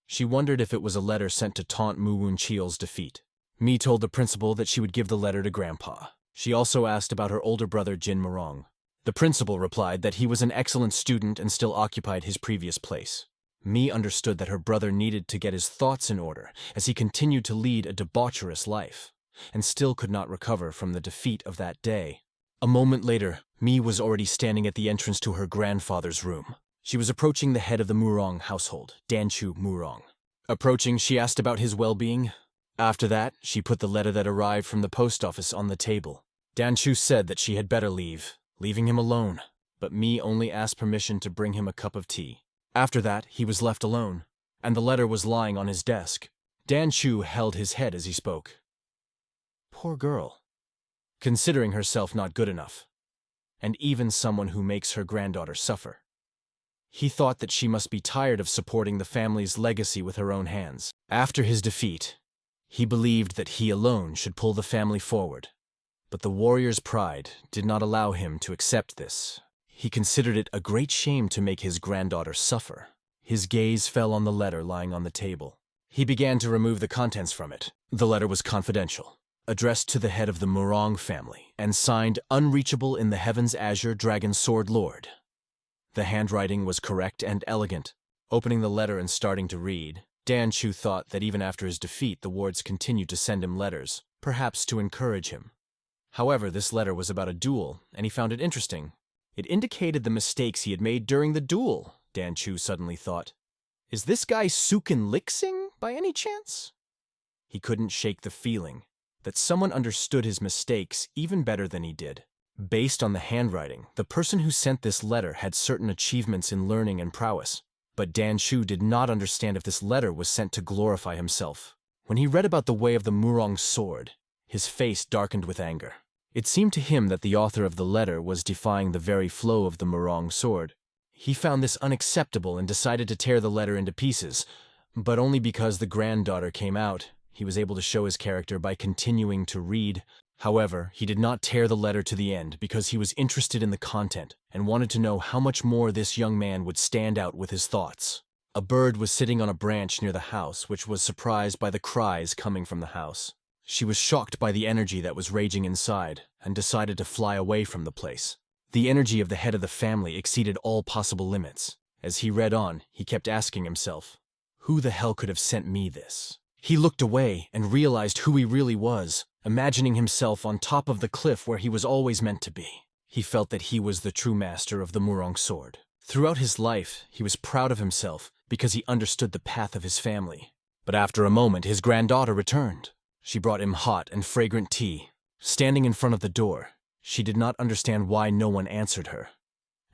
She wondered if it was a letter sent to taunt Muwun Cheol's defeat. Mi told the principal that she would give the letter to Grandpa. She also asked about her older brother Jin Murang. The principal replied that he was an excellent student and still occupied his previous place. Mi understood that her brother needed to get his thoughts in order as he continued to lead a debaucherous life, and still could not recover from the defeat of that day. A moment later, Mi was already standing at the entrance to her grandfather's room. She was approaching the head of the Murang household, Danchu Murang. Approaching, she asked about his well-being. After that, she put the letter that arrived from the post office on the table. Danchu said that she had better leave, leaving him alone, but Mi only asked permission to bring him a cup of tea. After that, he was left alone, and the letter was lying on his desk. Danchu held his head as he spoke. Poor girl. Considering herself not good enough, and even someone who makes her granddaughter suffer. He thought that she must be tired of supporting the family's legacy with her own hands. After his defeat, he believed that he alone should pull the family forward. But the warrior's pride did not allow him to accept this. He considered it a great shame to make his granddaughter suffer. His gaze fell on the letter lying on the table. He began to remove the contents from it. The letter was confidential, addressed to the head of the Murang family, and signed Unreachable in the Heavens Azure Dragon Sword Lord. The handwriting was correct and elegant. Opening the letter and starting to read, Danchu thought that even after his defeat the wards continued to send him letters, perhaps to encourage him. However, this letter was about a duel, and he found it interesting. It indicated the mistakes he had made during the duel, Danchu suddenly thought. Is this guy Sukin Lixing, by any chance? He couldn't shake the feeling that someone understood his mistakes even better than he did. Based on the handwriting, the person who sent this letter had certain achievements in learning and prowess, but Danchu did not understand if this letter was sent to glorify himself. When he read about the way of the Murang sword, his face darkened with anger. It seemed to him that the author of the letter was defying the very flow of the Murang sword. He found this unacceptable and decided to tear the letter into pieces, but only because the granddaughter came out. He was able to show his character by continuing to read. However, he did not tear the letter to the end because he was interested in the content and wanted to know how much more this young man would stand out with his thoughts. A bird was sitting on a branch near the house, which was surprised by the cries coming from the house. She was shocked by the energy that was raging inside and decided to fly away from the place. The energy of the head of the family exceeded all possible limits. As he read on, he kept asking himself, who the hell could have sent me this? He looked away and realized who he really was, imagining himself on top of the cliff where he was always meant to be. He felt that he was the true master of the Murang sword. Throughout his life, he was proud of himself because he understood the path of his family. But after a moment, his granddaughter returned. She brought him hot and fragrant tea. Standing in front of the door, she did not understand why no one answered her,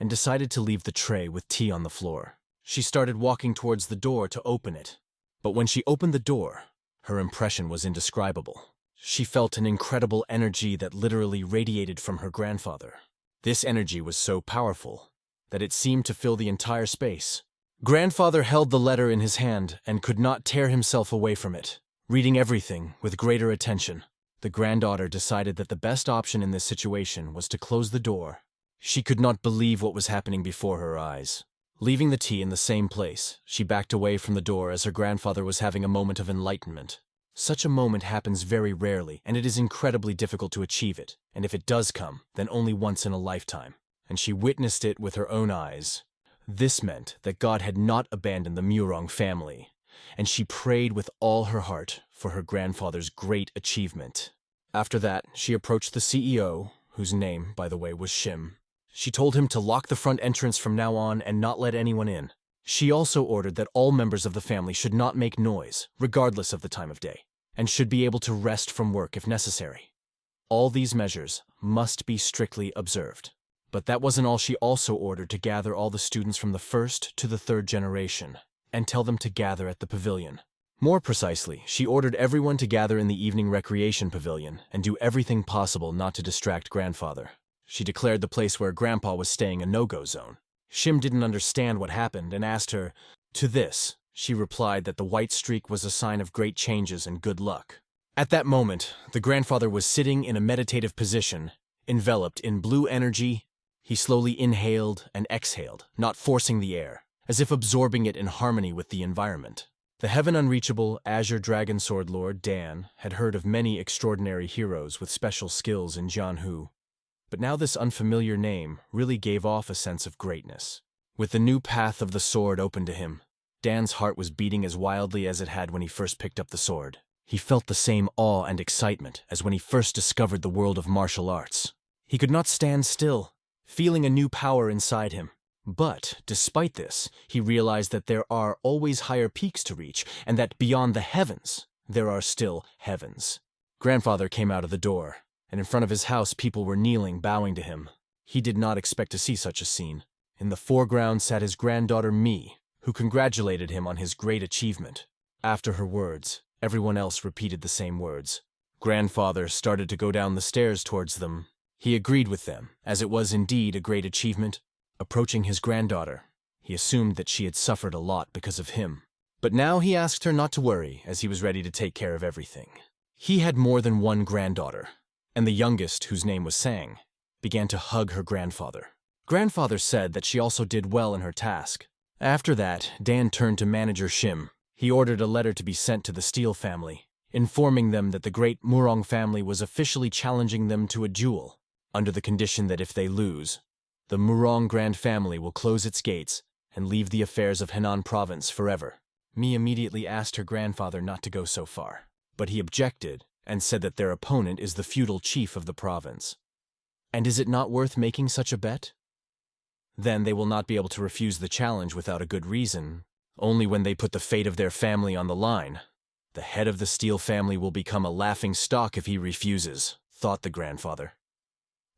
and decided to leave the tray with tea on the floor. She started walking towards the door to open it. But when she opened the door, her impression was indescribable. She felt an incredible energy that literally radiated from her grandfather. This energy was so powerful that it seemed to fill the entire space. Grandfather held the letter in his hand and could not tear himself away from it, reading everything with greater attention. The granddaughter decided that the best option in this situation was to close the door. She could not believe what was happening before her eyes. Leaving the tea in the same place, she backed away from the door as her grandfather was having a moment of enlightenment. Such a moment happens very rarely, and it is incredibly difficult to achieve it, and if it does come, then only once in a lifetime. And she witnessed it with her own eyes. This meant that God had not abandoned the Murang family, and she prayed with all her heart for her grandfather's great achievement. After that, she approached the CEO, whose name, by the way, was Shim. She told him to lock the front entrance from now on and not let anyone in. She also ordered that all members of the family should not make noise, regardless of the time of day, and should be able to rest from work if necessary. All these measures must be strictly observed. But that wasn't all. She also ordered to gather all the students from the first to the third generation and tell them to gather at the pavilion. More precisely, she ordered everyone to gather in the evening recreation pavilion and do everything possible not to distract grandfather. She declared the place where Grandpa was staying a no-go zone. Shim didn't understand what happened and asked her. To this, she replied that the white streak was a sign of great changes and good luck. At that moment, the grandfather was sitting in a meditative position, enveloped in blue energy. He slowly inhaled and exhaled, not forcing the air, as if absorbing it in harmony with the environment. The heaven-unreachable Azure Dragon Sword Lord Dan had heard of many extraordinary heroes with special skills in Jianhu, but now this unfamiliar name really gave off a sense of greatness. With the new path of the sword open to him, Dan's heart was beating as wildly as it had when he first picked up the sword. He felt the same awe and excitement as when he first discovered the world of martial arts. He could not stand still, feeling a new power inside him. But, despite this, he realized that there are always higher peaks to reach, and that beyond the heavens, there are still heavens. Grandfather came out of the door, and in front of his house people were kneeling, bowing to him. He did not expect to see such a scene. In the foreground sat his granddaughter Mi, who congratulated him on his great achievement. After her words, everyone else repeated the same words. Grandfather started to go down the stairs towards them. He agreed with them, as it was indeed a great achievement. Approaching his granddaughter, he assumed that she had suffered a lot because of him. But now he asked her not to worry, as he was ready to take care of everything. He had more than one granddaughter, and the youngest, whose name was Sang, began to hug her grandfather. Grandfather said that she also did well in her task. After that, Dan turned to manager Shim. He ordered a letter to be sent to the Steel family, informing them that the great Murang family was officially challenging them to a duel, under the condition that if they lose, the Murang Grand family will close its gates and leave the affairs of Henan province forever. Mi immediately asked her grandfather not to go so far, but he objected and said that their opponent is the feudal chief of the province. And is it not worth making such a bet? Then they will not be able to refuse the challenge without a good reason. Only when they put the fate of their family on the line. The head of the Steel family will become a laughing stock if he refuses, thought the grandfather.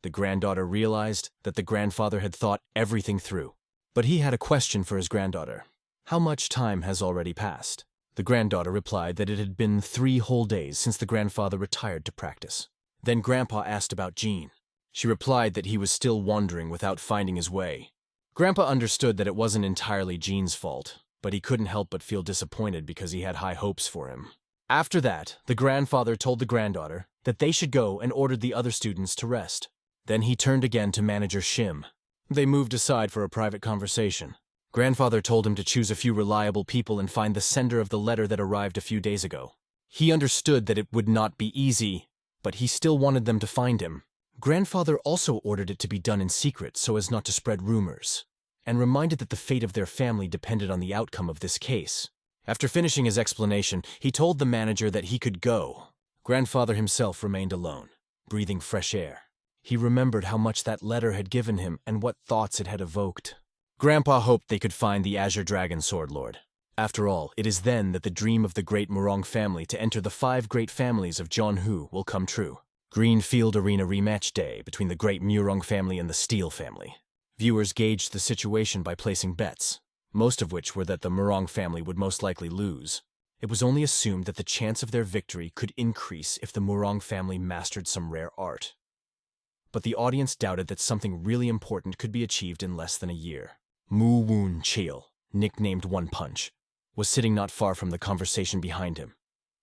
The granddaughter realized that the grandfather had thought everything through. But he had a question for his granddaughter. How much time has already passed? The granddaughter replied that it had been 3 whole days since the grandfather retired to practice. Then Grandpa asked about Jean. She replied that he was still wandering without finding his way. Grandpa understood that it wasn't entirely Jean's fault, but he couldn't help but feel disappointed because he had high hopes for him. After that, the grandfather told the granddaughter that they should go and ordered the other students to rest. Then he turned again to manager Shim. They moved aside for a private conversation. Grandfather told him to choose a few reliable people and find the sender of the letter that arrived a few days ago. He understood that it would not be easy, but he still wanted them to find him. Grandfather also ordered it to be done in secret so as not to spread rumors, and reminded that the fate of their family depended on the outcome of this case. After finishing his explanation, he told the manager that he could go. Grandfather himself remained alone, breathing fresh air. He remembered how much that letter had given him and what thoughts it had evoked. Grandpa hoped they could find the Azure Dragon Sword Lord. After all, it is then that the dream of the great Murang family to enter the 5 great families of Jianhu will come true. Greenfield Arena rematch day between the great Murang family and the Steel family. Viewers gauged the situation by placing bets, most of which were that the Murang family would most likely lose. It was only assumed that the chance of their victory could increase if the Murang family mastered some rare art. But the audience doubted that something really important could be achieved in less than a year. Mu Woon Cheol, nicknamed One Punch, was sitting not far from the conversation behind him.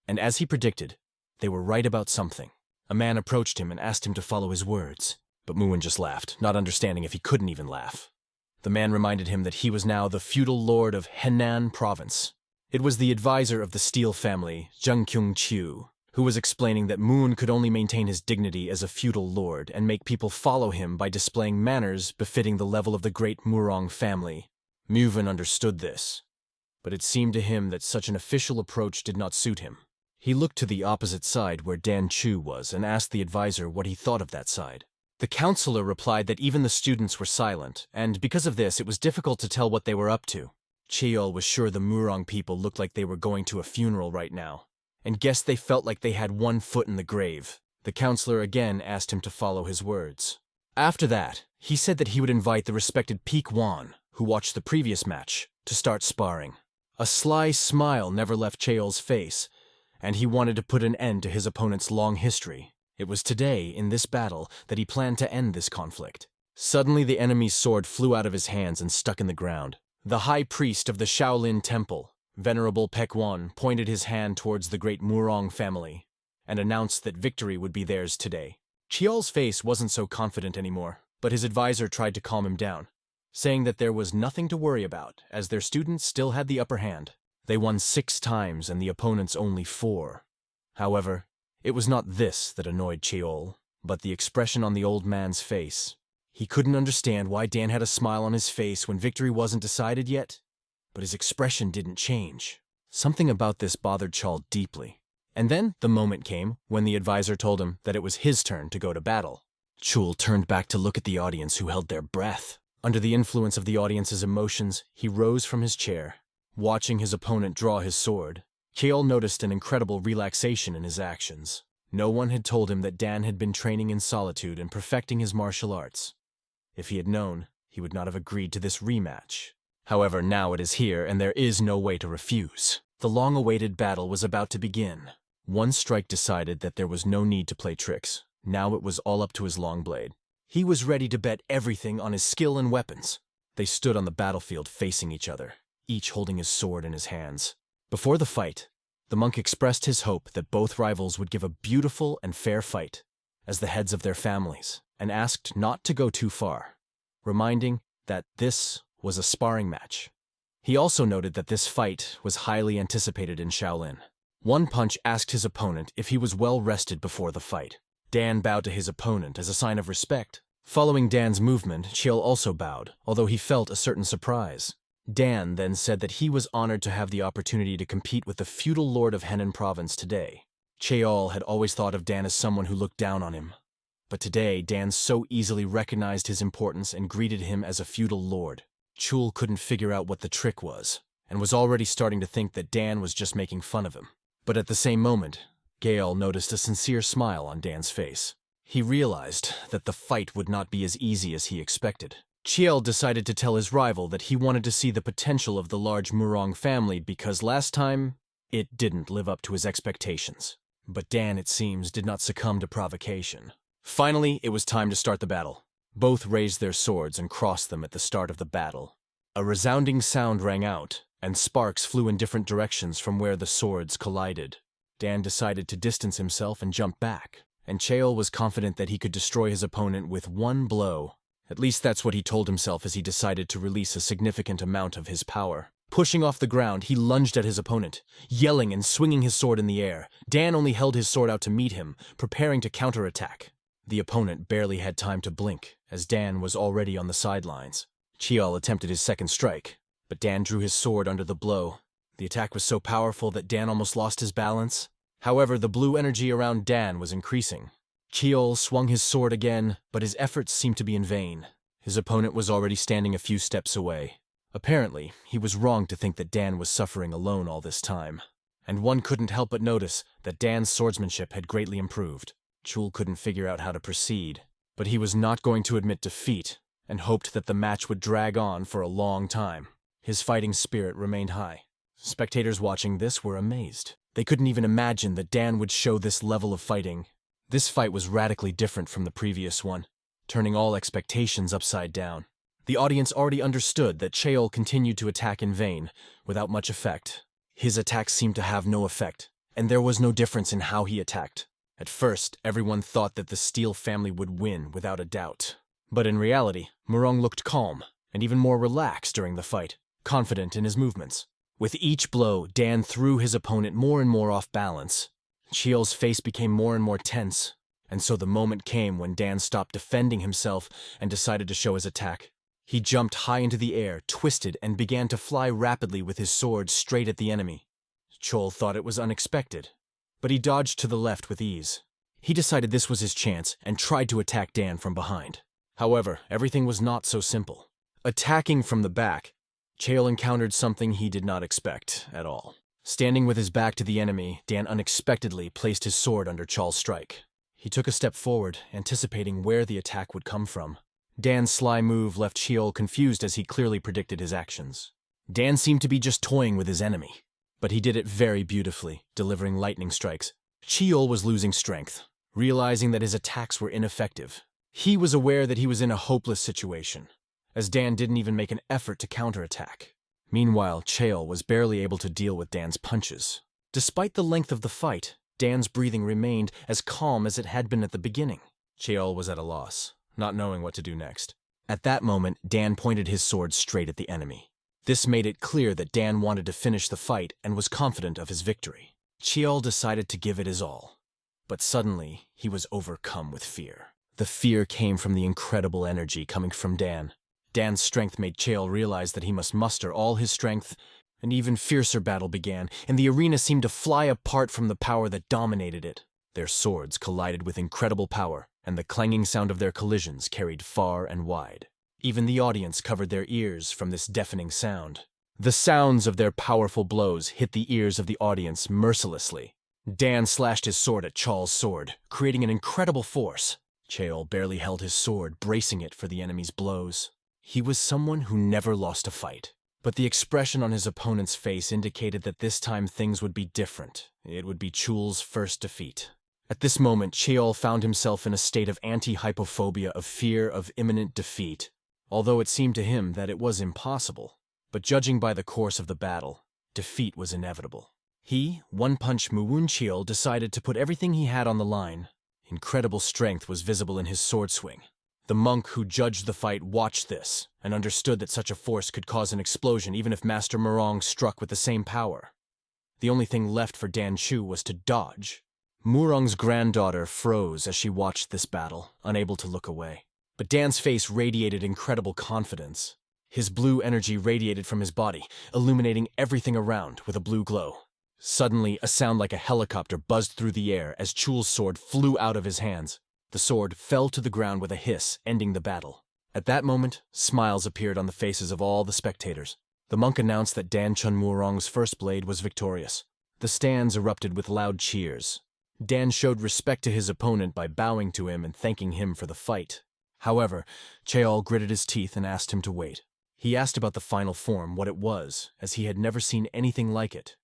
And as he predicted, they were right about something. A man approached him and asked him to follow his words, but Muon just laughed, not understanding if he couldn't even laugh. The man reminded him that he was now the feudal lord of Henan province. It was the advisor of the Steel family, Zheng Kyung-chiu, who was explaining that Moon could only maintain his dignity as a feudal lord and make people follow him by displaying manners befitting the level of the great Murang family. Muven understood this, but it seemed to him that such an official approach did not suit him. He looked to the opposite side where Dan Chu was and asked the advisor what he thought of that side. The counselor replied that even the students were silent, and because of this it was difficult to tell what they were up to. Cheol was sure the Murang people looked like they were going to a funeral right now, and guessed they felt like they had one foot in the grave. The counselor again asked him to follow his words. After that, he said that he would invite the respected Peak Wan, who watched the previous match, to start sparring. A sly smile never left Cheol's face, and he wanted to put an end to his opponent's long history. It was today, in this battle, that he planned to end this conflict. Suddenly the enemy's sword flew out of his hands and stuck in the ground. The high priest of the Shaolin temple, Venerable Pekwan, pointed his hand towards the great Murang family and announced that victory would be theirs today. Cheol's face wasn't so confident anymore, but his advisor tried to calm him down, saying that there was nothing to worry about, as their students still had the upper hand. They won 6 times and the opponents only 4. However, it was not this that annoyed Cheol, but the expression on the old man's face. He couldn't understand why Dan had a smile on his face when victory wasn't decided yet, but his expression didn't change. Something about this bothered Cheol deeply. And then the moment came when the advisor told him that it was his turn to go to battle. Cheol turned back to look at the audience, who held their breath. Under the influence of the audience's emotions, he rose from his chair. Watching his opponent draw his sword, Cheol noticed an incredible relaxation in his actions. No one had told him that Dan had been training in solitude and perfecting his martial arts. If he had known, he would not have agreed to this rematch. However, now it is here, and there is no way to refuse. The long-awaited battle was about to begin. One strike decided that there was no need to play tricks. Now it was all up to his long blade. He was ready to bet everything on his skill and weapons. They stood on the battlefield facing each other, each holding his sword in his hands. Before the fight, the monk expressed his hope that both rivals would give a beautiful and fair fight as the heads of their families, and asked not to go too far, reminding that this was a sparring match. He also noted that this fight was highly anticipated in Shaolin. One Punch asked his opponent if he was well rested before the fight. Dan bowed to his opponent as a sign of respect. Following Dan's movement, Cheol also bowed, although he felt a certain surprise. Dan then said that he was honored to have the opportunity to compete with the feudal lord of Henan province today. Cheol had always thought of Dan as someone who looked down on him. But today, Dan so easily recognized his importance and greeted him as a feudal lord. Cheol couldn't figure out what the trick was, and was already starting to think that Dan was just making fun of him. But at the same moment, Gale noticed a sincere smile on Dan's face. He realized that the fight would not be as easy as he expected. Cheol decided to tell his rival that he wanted to see the potential of the large Murang family because last time, it didn't live up to his expectations. But Dan, it seems, did not succumb to provocation. Finally, it was time to start the battle. Both raised their swords and crossed them at the start of the battle. A resounding sound rang out, and sparks flew in different directions from where the swords collided. Dan decided to distance himself and jump back, and Cheol was confident that he could destroy his opponent with one blow. At least that's what he told himself as he decided to release a significant amount of his power. Pushing off the ground, he lunged at his opponent, yelling and swinging his sword in the air. Dan only held his sword out to meet him, preparing to counterattack. The opponent barely had time to blink, as Dan was already on the sidelines. Cheol attempted his second strike, but Dan drew his sword under the blow. The attack was so powerful that Dan almost lost his balance. However, the blue energy around Dan was increasing. Cheol swung his sword again, but his efforts seemed to be in vain. His opponent was already standing a few steps away. Apparently, he was wrong to think that Dan was suffering alone all this time. And one couldn't help but notice that Dan's swordsmanship had greatly improved. Cheol couldn't figure out how to proceed, but he was not going to admit defeat, and hoped that the match would drag on for a long time. His fighting spirit remained high. Spectators watching this were amazed. They couldn't even imagine that Dan would show this level of fighting. This fight was radically different from the previous one, turning all expectations upside down. The audience already understood that Cheol continued to attack in vain, without much effect. His attacks seemed to have no effect, and there was no difference in how he attacked. At first, everyone thought that the Steel family would win without a doubt. But in reality, Murang looked calm, and even more relaxed during the fight, confident in his movements. With each blow, Dan threw his opponent more and more off balance. Cheol's face became more and more tense, and so the moment came when Dan stopped defending himself and decided to show his attack. He jumped high into the air, twisted, and began to fly rapidly with his sword straight at the enemy. Chol thought it was unexpected, but he dodged to the left with ease. He decided this was his chance and tried to attack Dan from behind. However, everything was not so simple. Attacking from the back, Chol encountered something he did not expect at all. Standing with his back to the enemy, Dan unexpectedly placed his sword under Chol's strike. He took a step forward, anticipating where the attack would come from. Dan's sly move left Chol confused as he clearly predicted his actions. Dan seemed to be just toying with his enemy, but he did it very beautifully, delivering lightning strikes. Chol was losing strength, realizing that his attacks were ineffective. He was aware that he was in a hopeless situation, as Dan didn't even make an effort to counterattack. Meanwhile, Chol was barely able to deal with Dan's punches. Despite the length of the fight, Dan's breathing remained as calm as it had been at the beginning. Chol was at a loss, not knowing what to do next. At that moment, Dan pointed his sword straight at the enemy. This made it clear that Dan wanted to finish the fight and was confident of his victory. Chol decided to give it his all, but suddenly he was overcome with fear. The fear came from the incredible energy coming from Dan. Dan's strength made Chol realize that he must muster all his strength. An even fiercer battle began, and the arena seemed to fly apart from the power that dominated it. Their swords collided with incredible power, and the clanging sound of their collisions carried far and wide. Even the audience covered their ears from this deafening sound. The sounds of their powerful blows hit the ears of the audience mercilessly. Dan slashed his sword at Chol's sword, creating an incredible force. Chol barely held his sword, bracing it for the enemy's blows. He was someone who never lost a fight, but the expression on his opponent's face indicated that this time things would be different. It would be Chol's first defeat. At this moment, Chol found himself in a state of anti-hypophobia, of fear of imminent defeat, although it seemed to him that it was impossible. But judging by the course of the battle, defeat was inevitable. He, One-Punch Muwun Chol, decided to put everything he had on the line. Incredible strength was visible in his sword swing. The monk who judged the fight watched this and understood that such a force could cause an explosion even if Master Murang struck with the same power. The only thing left for Dan Chu was to dodge. Murang's granddaughter froze as she watched this battle, unable to look away. But Dan's face radiated incredible confidence. His blue energy radiated from his body, illuminating everything around with a blue glow. Suddenly, a sound like a helicopter buzzed through the air as Chul's sword flew out of his hands. The sword fell to the ground with a hiss, ending the battle. At that moment, smiles appeared on the faces of all the spectators. The monk announced that Dan Chun Murang's first blade was victorious. The stands erupted with loud cheers. Dan showed respect to his opponent by bowing to him and thanking him for the fight. However, Chol gritted his teeth and asked him to wait. He asked about the final form, what it was, as he had never seen anything like it,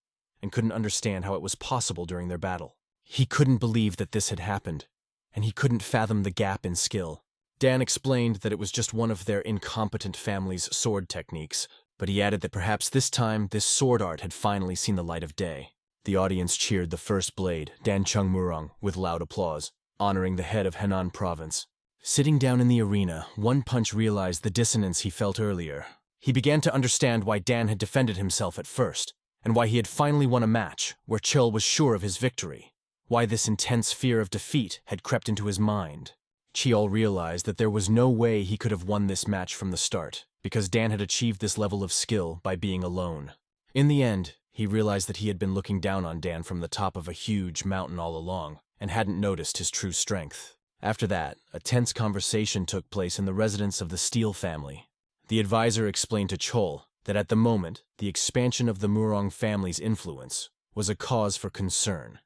and couldn't understand how it was possible during their battle. He couldn't believe that this had happened, and he couldn't fathom the gap in skill. Dan explained that it was just one of their incompetent family's sword techniques, but he added that perhaps this time this sword art had finally seen the light of day. The audience cheered the first blade, Dan Chung Murang, with loud applause, honoring the head of Henan Province. Sitting down in the arena, One-Punch realized the dissonance he felt earlier. He began to understand why Dan had defended himself at first, and why he had finally won a match where Chol was sure of his victory. Why this intense fear of defeat had crept into his mind. Chol realized that there was no way he could have won this match from the start, because Dan had achieved this level of skill by being alone. In the end, he realized that he had been looking down on Dan from the top of a huge mountain all along, and hadn't noticed his true strength. After that, a tense conversation took place in the residence of the Steel family. The advisor explained to Chol that at the moment, the expansion of the Murang family's influence was a cause for concern,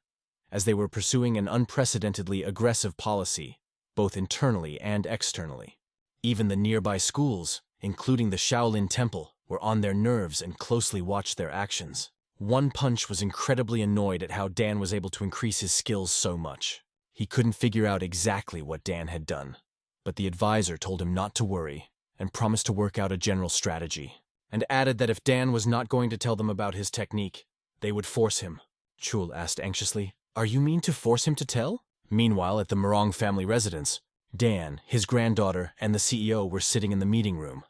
as they were pursuing an unprecedentedly aggressive policy, both internally and externally. Even the nearby schools, including the Shaolin Temple, were on their nerves and closely watched their actions. One-Punch was incredibly annoyed at how Dan was able to increase his skills so much. He couldn't figure out exactly what Dan had done, but the advisor told him not to worry and promised to work out a general strategy, and added that if Dan was not going to tell them about his technique, they would force him. Chul asked anxiously, "Are you mean to force him to tell?" Meanwhile, at the Murang family residence, Dan, his granddaughter, and the CEO were sitting in the meeting room.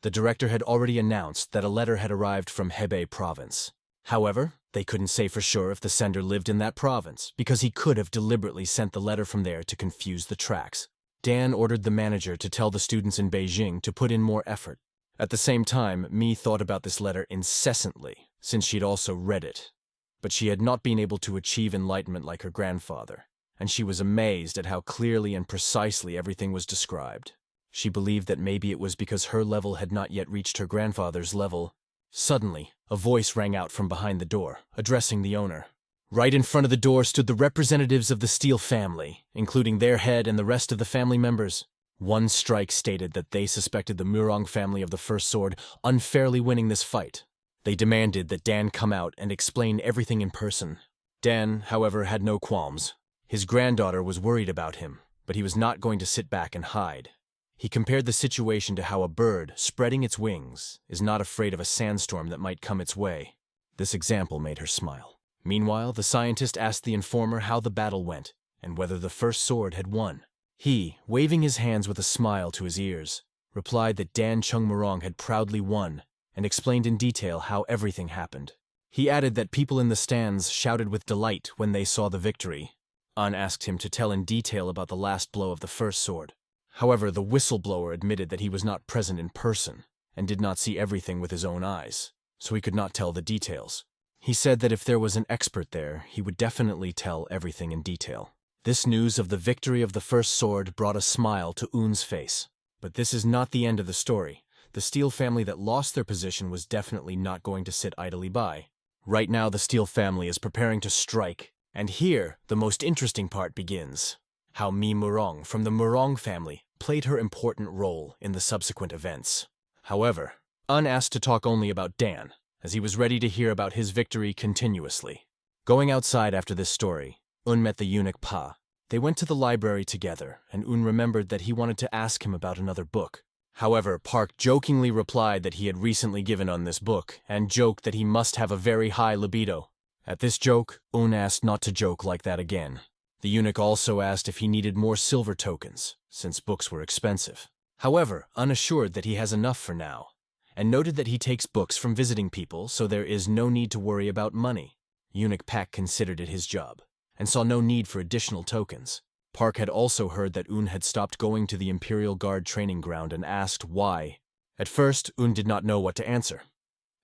The director had already announced that a letter had arrived from Hebei province. However, they couldn't say for sure if the sender lived in that province, because he could have deliberately sent the letter from there to confuse the tracks. Dan ordered the manager to tell the students in Beijing to put in more effort. At the same time, Mi thought about this letter incessantly, since she'd also read it. But she had not been able to achieve enlightenment like her grandfather, and she was amazed at how clearly and precisely everything was described. She believed that maybe it was because her level had not yet reached her grandfather's level. Suddenly, a voice rang out from behind the door, addressing the owner. Right in front of the door stood the representatives of the Steel family, including their head and the rest of the family members. One strike stated that they suspected the Murang family of the First Sword unfairly winning this fight. They demanded that Dan come out and explain everything in person. Dan, however, had no qualms. His granddaughter was worried about him, but he was not going to sit back and hide. He compared the situation to how a bird, spreading its wings, is not afraid of a sandstorm that might come its way. This example made her smile. Meanwhile, the scientist asked the informer how the battle went, and whether the First Sword had won. He, waving his hands with a smile to his ears, replied that Dan Chung Murang had proudly won, and explained in detail how everything happened. He added that people in the stands shouted with delight when they saw the victory. An asked him to tell in detail about the last blow of the First Sword. However, the whistleblower admitted that he was not present in person, and did not see everything with his own eyes, so he could not tell the details. He said that if there was an expert there, he would definitely tell everything in detail. This news of the victory of the First Sword brought a smile to Un's face. But this is not the end of the story. The Steel family that lost their position was definitely not going to sit idly by. Right now, the Steel family is preparing to strike. And here, the most interesting part begins. How Mi Murang from the Murang family played her important role in the subsequent events. However, Un asked to talk only about Dan, as he was ready to hear about his victory continuously. Going outside after this story, Un met the eunuch Pa. They went to the library together, and Un remembered that he wanted to ask him about another book. However, Park jokingly replied that he had recently given Un this book, and joked that he must have a very high libido. At this joke, Un asked not to joke like that again. The eunuch also asked if he needed more silver tokens, since books were expensive. However, Un assured that he has enough for now, and noted that he takes books from visiting people, so there is no need to worry about money. Eunuch Pak considered it his job, and saw no need for additional tokens. Park had also heard that Un had stopped going to the Imperial Guard training ground and asked why. At first, Un did not know what to answer.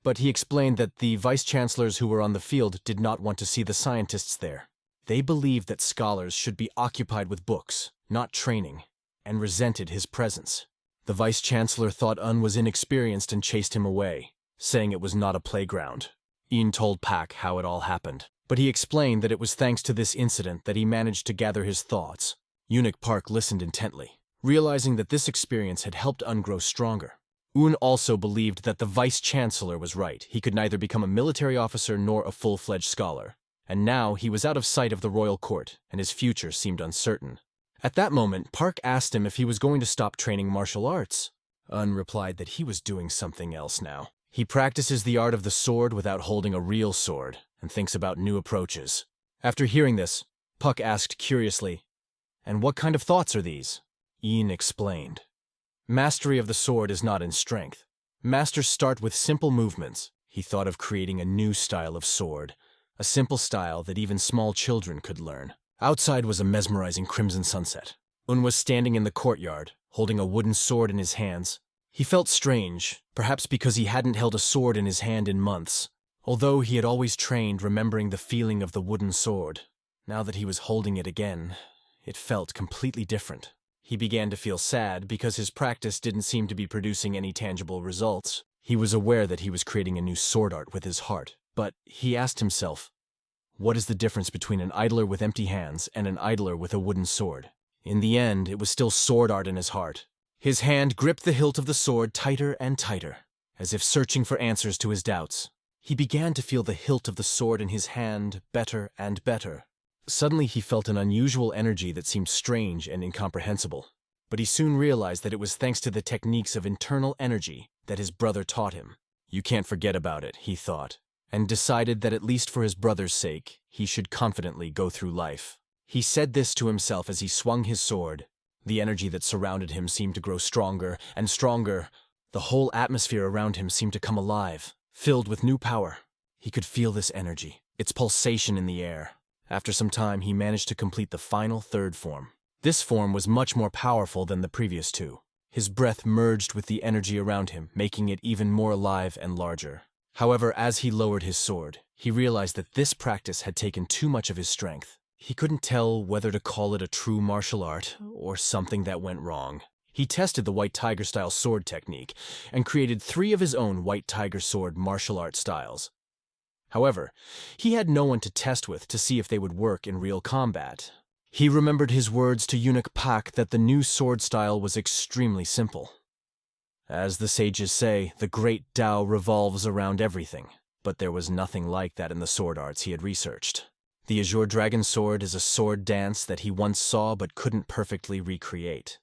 But he explained that the vice-chancellors who were on the field did not want to see the scientists there. They believed that scholars should be occupied with books, not training, and resented his presence. The vice-chancellor thought Un was inexperienced and chased him away, saying it was not a playground. Ian told Pak how it all happened, but he explained that it was thanks to this incident that he managed to gather his thoughts. Eunuch Park listened intently, realizing that this experience had helped Un grow stronger. Un also believed that the vice-chancellor was right. He could neither become a military officer nor a full-fledged scholar. And now he was out of sight of the royal court, and his future seemed uncertain. At that moment, Park asked him if he was going to stop training martial arts. Un replied that he was doing something else now. He practices the art of the sword without holding a real sword, and thinks about new approaches. After hearing this, Puck asked curiously, "And what kind of thoughts are these?" Ian explained. Mastery of the sword is not in strength. Masters start with simple movements. He thought of creating a new style of sword, a simple style that even small children could learn. Outside was a mesmerizing crimson sunset. Un was standing in the courtyard, holding a wooden sword in his hands. He felt strange, perhaps because he hadn't held a sword in his hand in months. Although he had always trained remembering the feeling of the wooden sword, now that he was holding it again, it felt completely different. He began to feel sad because his practice didn't seem to be producing any tangible results. He was aware that he was creating a new sword art with his heart, but he asked himself, what is the difference between an idler with empty hands and an idler with a wooden sword? In the end, it was still sword art in his heart. His hand gripped the hilt of the sword tighter and tighter, as if searching for answers to his doubts. He began to feel the hilt of the sword in his hand better and better. Suddenly he felt an unusual energy that seemed strange and incomprehensible. But he soon realized that it was thanks to the techniques of internal energy that his brother taught him. You can't forget about it, he thought, and decided that at least for his brother's sake, he should confidently go through life. He said this to himself as he swung his sword. The energy that surrounded him seemed to grow stronger and stronger. The whole atmosphere around him seemed to come alive, filled with new power. He could feel this energy, its pulsation in the air. After some time, he managed to complete the final third form. This form was much more powerful than the previous two. His breath merged with the energy around him, making it even more alive and larger. However, as he lowered his sword, he realized that this practice had taken too much of his strength. He couldn't tell whether to call it a true martial art or something that went wrong. He tested the White Tiger-style sword technique and created 3 of his own White Tiger sword martial art styles. However, he had no one to test with to see if they would work in real combat. He remembered his words to eunuch Pak that the new sword style was extremely simple. As the sages say, the great Tao revolves around everything, but there was nothing like that in the sword arts he had researched. The Azure Dragon Sword is a sword dance that he once saw but couldn't perfectly recreate.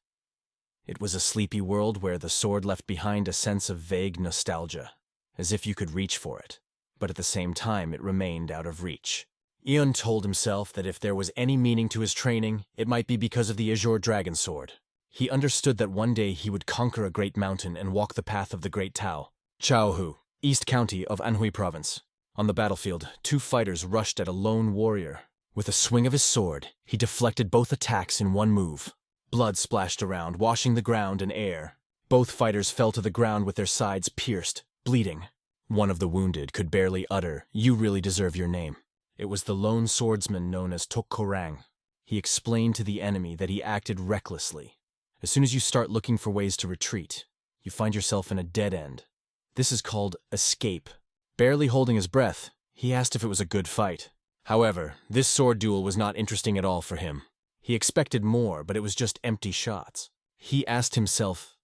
It was a sleepy world where the sword left behind a sense of vague nostalgia, as if you could reach for it, but at the same time it remained out of reach. Hyun told himself that if there was any meaning to his training, it might be because of the Azure Dragon Sword. He understood that one day he would conquer a great mountain and walk the path of the Great Tao. Chaohu, East County of Anhui Province. On the battlefield, 2 fighters rushed at a lone warrior. With a swing of his sword, he deflected both attacks in one move. Blood splashed around, washing the ground and air. Both fighters fell to the ground with their sides pierced, bleeding. One of the wounded could barely utter, "You really deserve your name." It was the lone swordsman known as Murang. He explained to the enemy that he acted recklessly. As soon as you start looking for ways to retreat, you find yourself in a dead end. This is called escape. Barely holding his breath, he asked if it was a good fight. However, this sword duel was not interesting at all for him. He expected more, but it was just empty shots. He asked himself,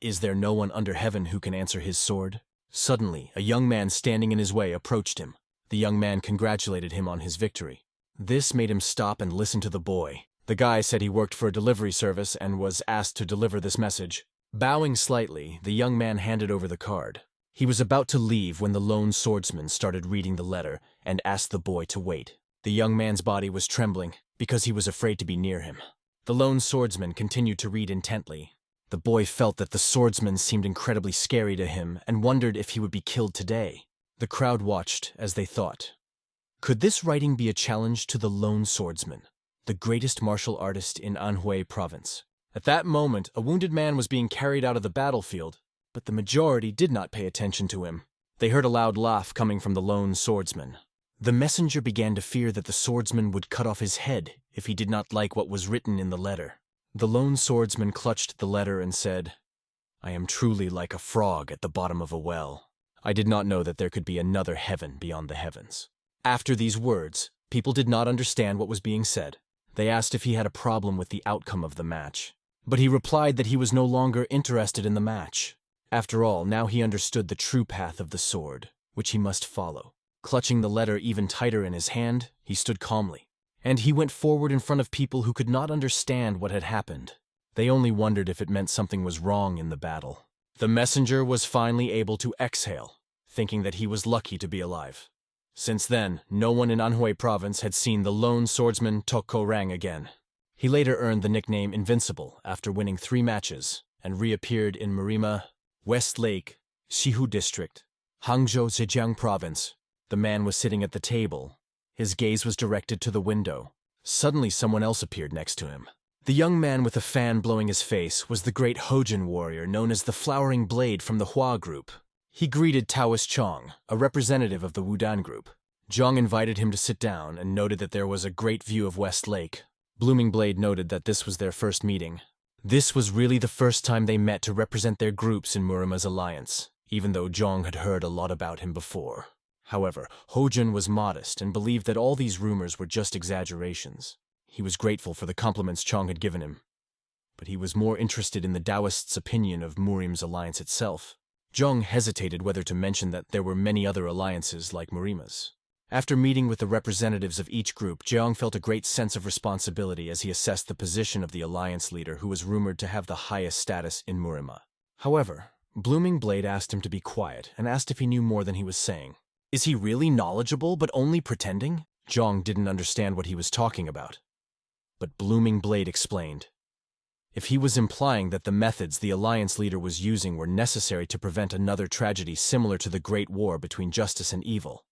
is there no one under heaven who can answer his sword? Suddenly, a young man standing in his way approached him. The young man congratulated him on his victory. This made him stop and listen to the boy. The guy said he worked for a delivery service and was asked to deliver this message. Bowing slightly, the young man handed over the card. He was about to leave when the lone swordsman started reading the letter and asked the boy to wait. The young man's body was trembling because he was afraid to be near him. The lone swordsman continued to read intently. The boy felt that the swordsman seemed incredibly scary to him and wondered if he would be killed today. The crowd watched as they thought, could this writing be a challenge to the lone swordsman, the greatest martial artist in Anhui province? At that moment, a wounded man was being carried out of the battlefield, but the majority did not pay attention to him. They heard a loud laugh coming from the lone swordsman. The messenger began to fear that the swordsman would cut off his head if he did not like what was written in the letter. The lone swordsman clutched the letter and said, I am truly like a frog at the bottom of a well. I did not know that there could be another heaven beyond the heavens. After these words, people did not understand what was being said. They asked if he had a problem with the outcome of the match. But he replied that he was no longer interested in the match. After all, now he understood the true path of the sword, which he must follow. Clutching the letter even tighter in his hand, he stood calmly. And he went forward in front of people who could not understand what had happened. They only wondered if it meant something was wrong in the battle. The messenger was finally able to exhale, thinking that he was lucky to be alive. Since then, no one in Anhui province had seen the lone swordsman Murang again. He later earned the nickname Invincible after winning 3 matches and reappeared in Murim, West Lake, Shihu District, Hangzhou, Zhejiang province. The man was sitting at the table. His gaze was directed to the window. Suddenly someone else appeared next to him. The young man with a fan blowing his face was the great Hojin warrior known as the Flowering Blade from the Hua group. He greeted Taoist Chong, a representative of the Wudan group. Zhang invited him to sit down and noted that there was a great view of West Lake. Blooming Blade noted that this was their first meeting. This was really the first time they met to represent their groups in Murim's alliance, even though Zhang had heard a lot about him before. However, Hojin was modest and believed that all these rumors were just exaggerations. He was grateful for the compliments Chong had given him, but he was more interested in the Taoists' opinion of Murim's alliance itself. Zhang hesitated whether to mention that there were many other alliances like Murima's. After meeting with the representatives of each group, Zhang felt a great sense of responsibility as he assessed the position of the alliance leader who was rumored to have the highest status in Murima. However, Blooming Blade asked him to be quiet and asked if he knew more than he was saying. Is he really knowledgeable but only pretending? Zhang didn't understand what he was talking about. But Blooming Blade explained. If he was implying that the methods the alliance leader was using were necessary to prevent another tragedy similar to the Great War between justice and evil,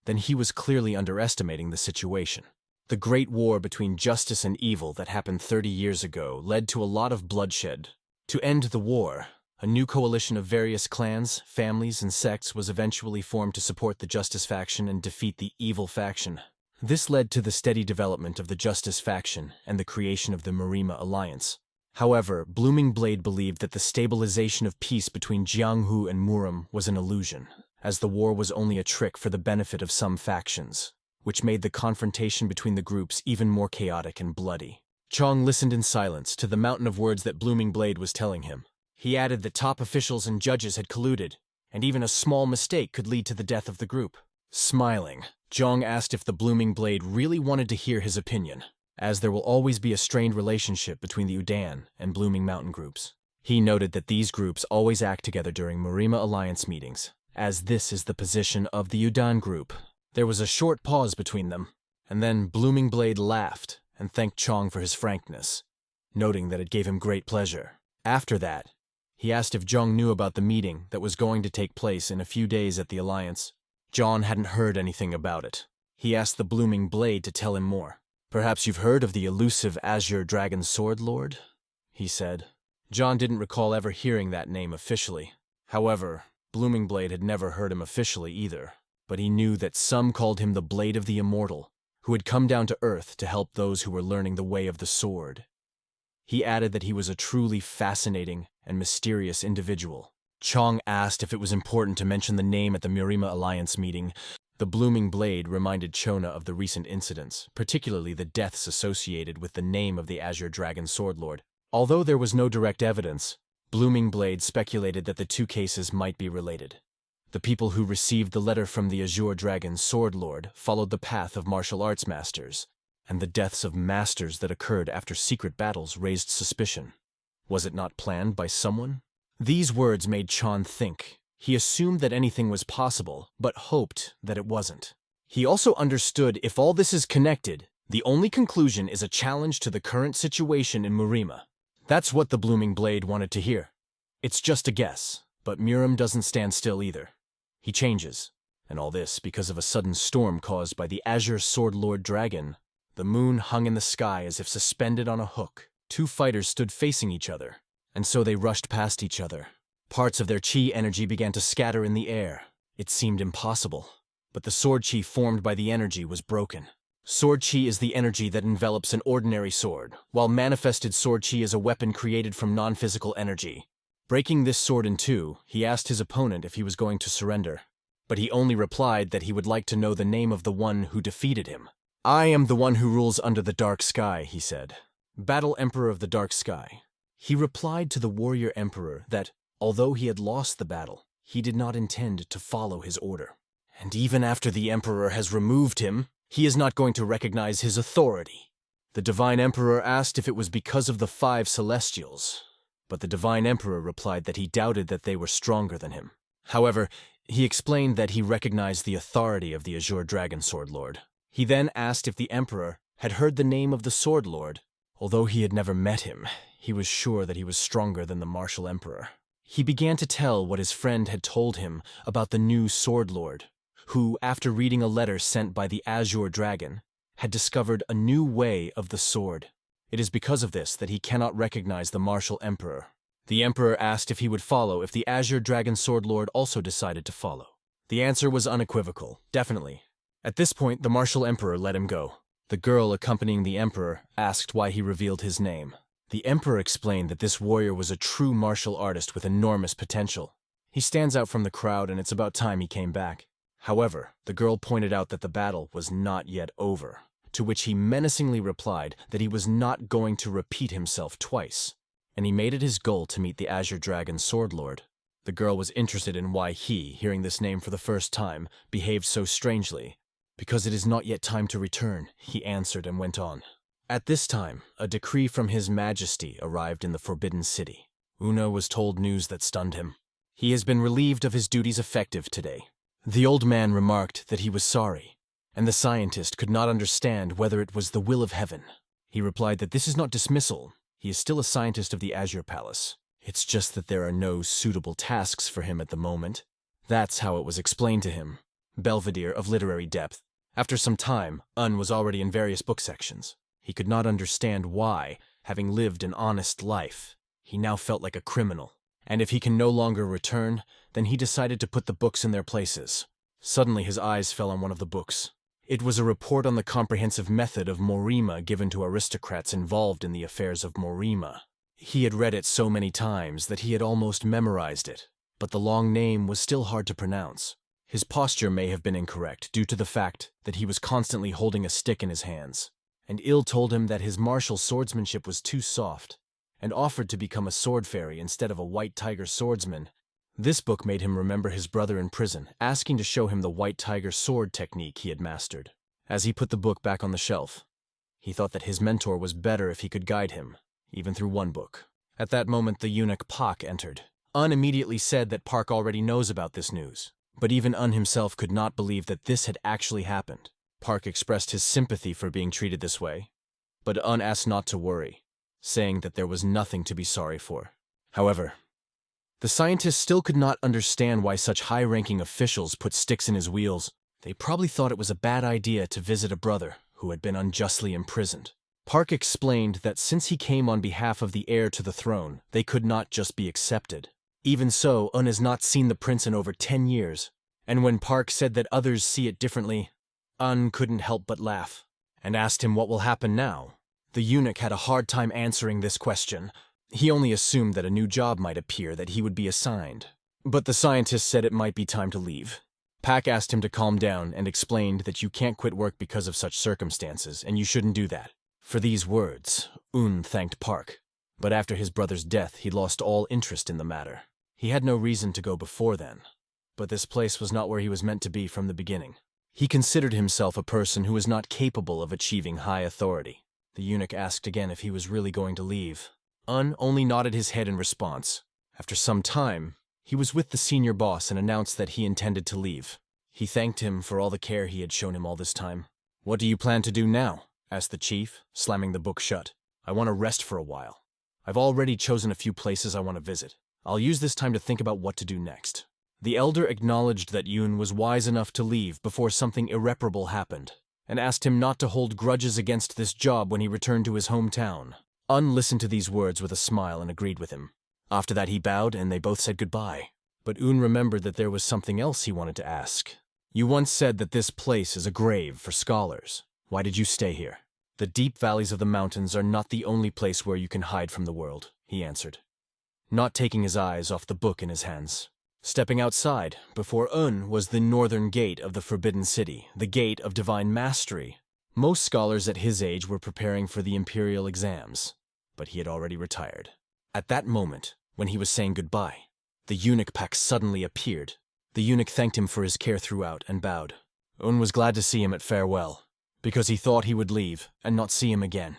then he was clearly underestimating the situation. The Great War between justice and evil that happened 30 years ago led to a lot of bloodshed. To end the war, a new coalition of various clans, families, and sects was eventually formed to support the justice faction and defeat the evil faction. This led to the steady development of the justice faction and the creation of the Murim Alliance. However, Blooming Blade believed that the stabilization of peace between Jianghu and Murim was an illusion, as the war was only a trick for the benefit of some factions, which made the confrontation between the groups even more chaotic and bloody. Chong listened in silence to the mountain of words that Blooming Blade was telling him. He added that top officials and judges had colluded, and even a small mistake could lead to the death of the group. Smiling, Zhang asked if the Blooming Blade really wanted to hear his opinion, as there will always be a strained relationship between the Udan and Blooming Mountain groups. He noted that these groups always act together during Murim Alliance meetings, as this is the position of the Udan group. There was a short pause between them, and then Blooming Blade laughed and thanked Chong for his frankness, noting that it gave him great pleasure. After that, he asked if Zhang knew about the meeting that was going to take place in a few days at the Alliance. John hadn't heard anything about it. He asked the Blooming Blade to tell him more. "Perhaps you've heard of the elusive Azure Dragon Sword Lord?" he said. John didn't recall ever hearing that name officially. However, Blooming Blade had never heard him officially either, but he knew that some called him the Blade of the Immortal, who had come down to Earth to help those who were learning the way of the sword. He added that he was a truly fascinating and mysterious individual. Chong asked if it was important to mention the name at the Murim Alliance meeting. The Blooming Blade reminded Chona of the recent incidents, particularly the deaths associated with the name of the Azure Dragon Sword Lord. Although there was no direct evidence, Blooming Blade speculated that the two cases might be related. The people who received the letter from the Azure Dragon Sword Lord followed the path of martial arts masters, and the deaths of masters that occurred after secret battles raised suspicion. Was it not planned by someone? These words made Chan think. He assumed that anything was possible, but hoped that it wasn't. He also understood if all this is connected, the only conclusion is a challenge to the current situation in Murima. That's what the Blooming Blade wanted to hear. It's just a guess, but Murim doesn't stand still either. He changes, and all this because of a sudden storm caused by the Azure Sword Lord Dragon. The moon hung in the sky as if suspended on a hook. Two fighters stood facing each other, and so they rushed past each other. Parts of their chi energy began to scatter in the air. It seemed impossible, but the sword chi formed by the energy was broken. Sword chi is the energy that envelops an ordinary sword, while manifested sword chi is a weapon created from non-physical energy. Breaking this sword in two, he asked his opponent if he was going to surrender, but he only replied that he would like to know the name of the one who defeated him. "I am the one who rules under the dark sky," he said. "Battle Emperor of the Dark Sky." He replied to the warrior emperor that, although he had lost the battle, he did not intend to follow his order. And even after the emperor has removed him, he is not going to recognize his authority. The divine emperor asked if it was because of the 5 celestials, but the divine emperor replied that he doubted that they were stronger than him. However, he explained that he recognized the authority of the Azure Dragon Sword Lord. He then asked if the emperor had heard the name of the Sword Lord. Although he had never met him, he was sure that he was stronger than the martial emperor. He began to tell what his friend had told him about the new Sword Lord, who, after reading a letter sent by the Azure Dragon, had discovered a new way of the sword. It is because of this that he cannot recognize the martial emperor. The emperor asked if he would follow if the Azure Dragon Sword Lord also decided to follow. The answer was unequivocal, definitely. At this point, the martial emperor let him go. The girl accompanying the emperor asked why he revealed his name. The emperor explained that this warrior was a true martial artist with enormous potential. He stands out from the crowd, and it's about time he came back. However, the girl pointed out that the battle was not yet over, to which he menacingly replied that he was not going to repeat himself twice, and he made it his goal to meet the Azure Dragon Sword Lord. The girl was interested in why he, hearing this name for the first time, behaved so strangely. "Because it is not yet time to return," he answered and went on. At this time, a decree from His Majesty arrived in the Forbidden City. Una was told news that stunned him. He has been relieved of his duties effective today. The old man remarked that he was sorry, and the scientist could not understand whether it was the will of heaven. He replied that this is not dismissal. He is still a scientist of the Azure Palace. It's just that there are no suitable tasks for him at the moment. That's how it was explained to him. Belvedere of literary depth. After some time, Un was already in various book sections. He could not understand why, having lived an honest life, he now felt like a criminal. And if he can no longer return, then he decided to put the books in their places. Suddenly his eyes fell on one of the books. It was a report on the comprehensive method of Morima given to aristocrats involved in the affairs of Morima. He had read it so many times that he had almost memorized it, but the long name was still hard to pronounce. His posture may have been incorrect due to the fact that he was constantly holding a stick in his hands, and Il told him that his martial swordsmanship was too soft, and offered to become a sword fairy instead of a white tiger swordsman. This book made him remember his brother in prison, asking to show him the white tiger sword technique he had mastered. As he put the book back on the shelf, he thought that his mentor was better if he could guide him, even through one book. At that moment, the eunuch Pak entered. Un immediately said that Park already knows about this news, but even Un himself could not believe that this had actually happened. Park expressed his sympathy for being treated this way, but Un asked not to worry, saying that there was nothing to be sorry for. However, the scientists still could not understand why such high-ranking officials put sticks in his wheels. They probably thought it was a bad idea to visit a brother who had been unjustly imprisoned. Park explained that since he came on behalf of the heir to the throne, they could not just be accepted. Even so, Un has not seen the prince in over 10 years, and when Park said that others see it differently, Un couldn't help but laugh, and asked him what will happen now. The eunuch had a hard time answering this question. He only assumed that a new job might appear that he would be assigned. But the scientist said it might be time to leave. Pak asked him to calm down and explained that you can't quit work because of such circumstances, and you shouldn't do that. For these words, Un thanked Park. But after his brother's death, he lost all interest in the matter. He had no reason to go before then. But this place was not where he was meant to be from the beginning. He considered himself a person who was not capable of achieving high authority. The eunuch asked again if he was really going to leave. Un only nodded his head in response. After some time, he was with the senior boss and announced that he intended to leave. He thanked him for all the care he had shown him all this time. "What do you plan to do now?" asked the chief, slamming the book shut. "I want to rest for a while. I've already chosen a few places I want to visit. I'll use this time to think about what to do next." The elder acknowledged that Hyun was wise enough to leave before something irreparable happened, and asked him not to hold grudges against this job when he returned to his hometown. Un listened to these words with a smile and agreed with him. After that he bowed and they both said goodbye. But Un remembered that there was something else he wanted to ask. "You once said that this place is a grave for scholars. Why did you stay here?" "The deep valleys of the mountains are not the only place where you can hide from the world," he answered, not taking his eyes off the book in his hands. Stepping outside, before Un was the northern gate of the Forbidden City, the gate of divine mastery. Most scholars at his age were preparing for the imperial exams, but he had already retired. At that moment, when he was saying goodbye, the eunuch Pak suddenly appeared. The eunuch thanked him for his care throughout and bowed. Un was glad to see him at farewell, because he thought he would leave and not see him again.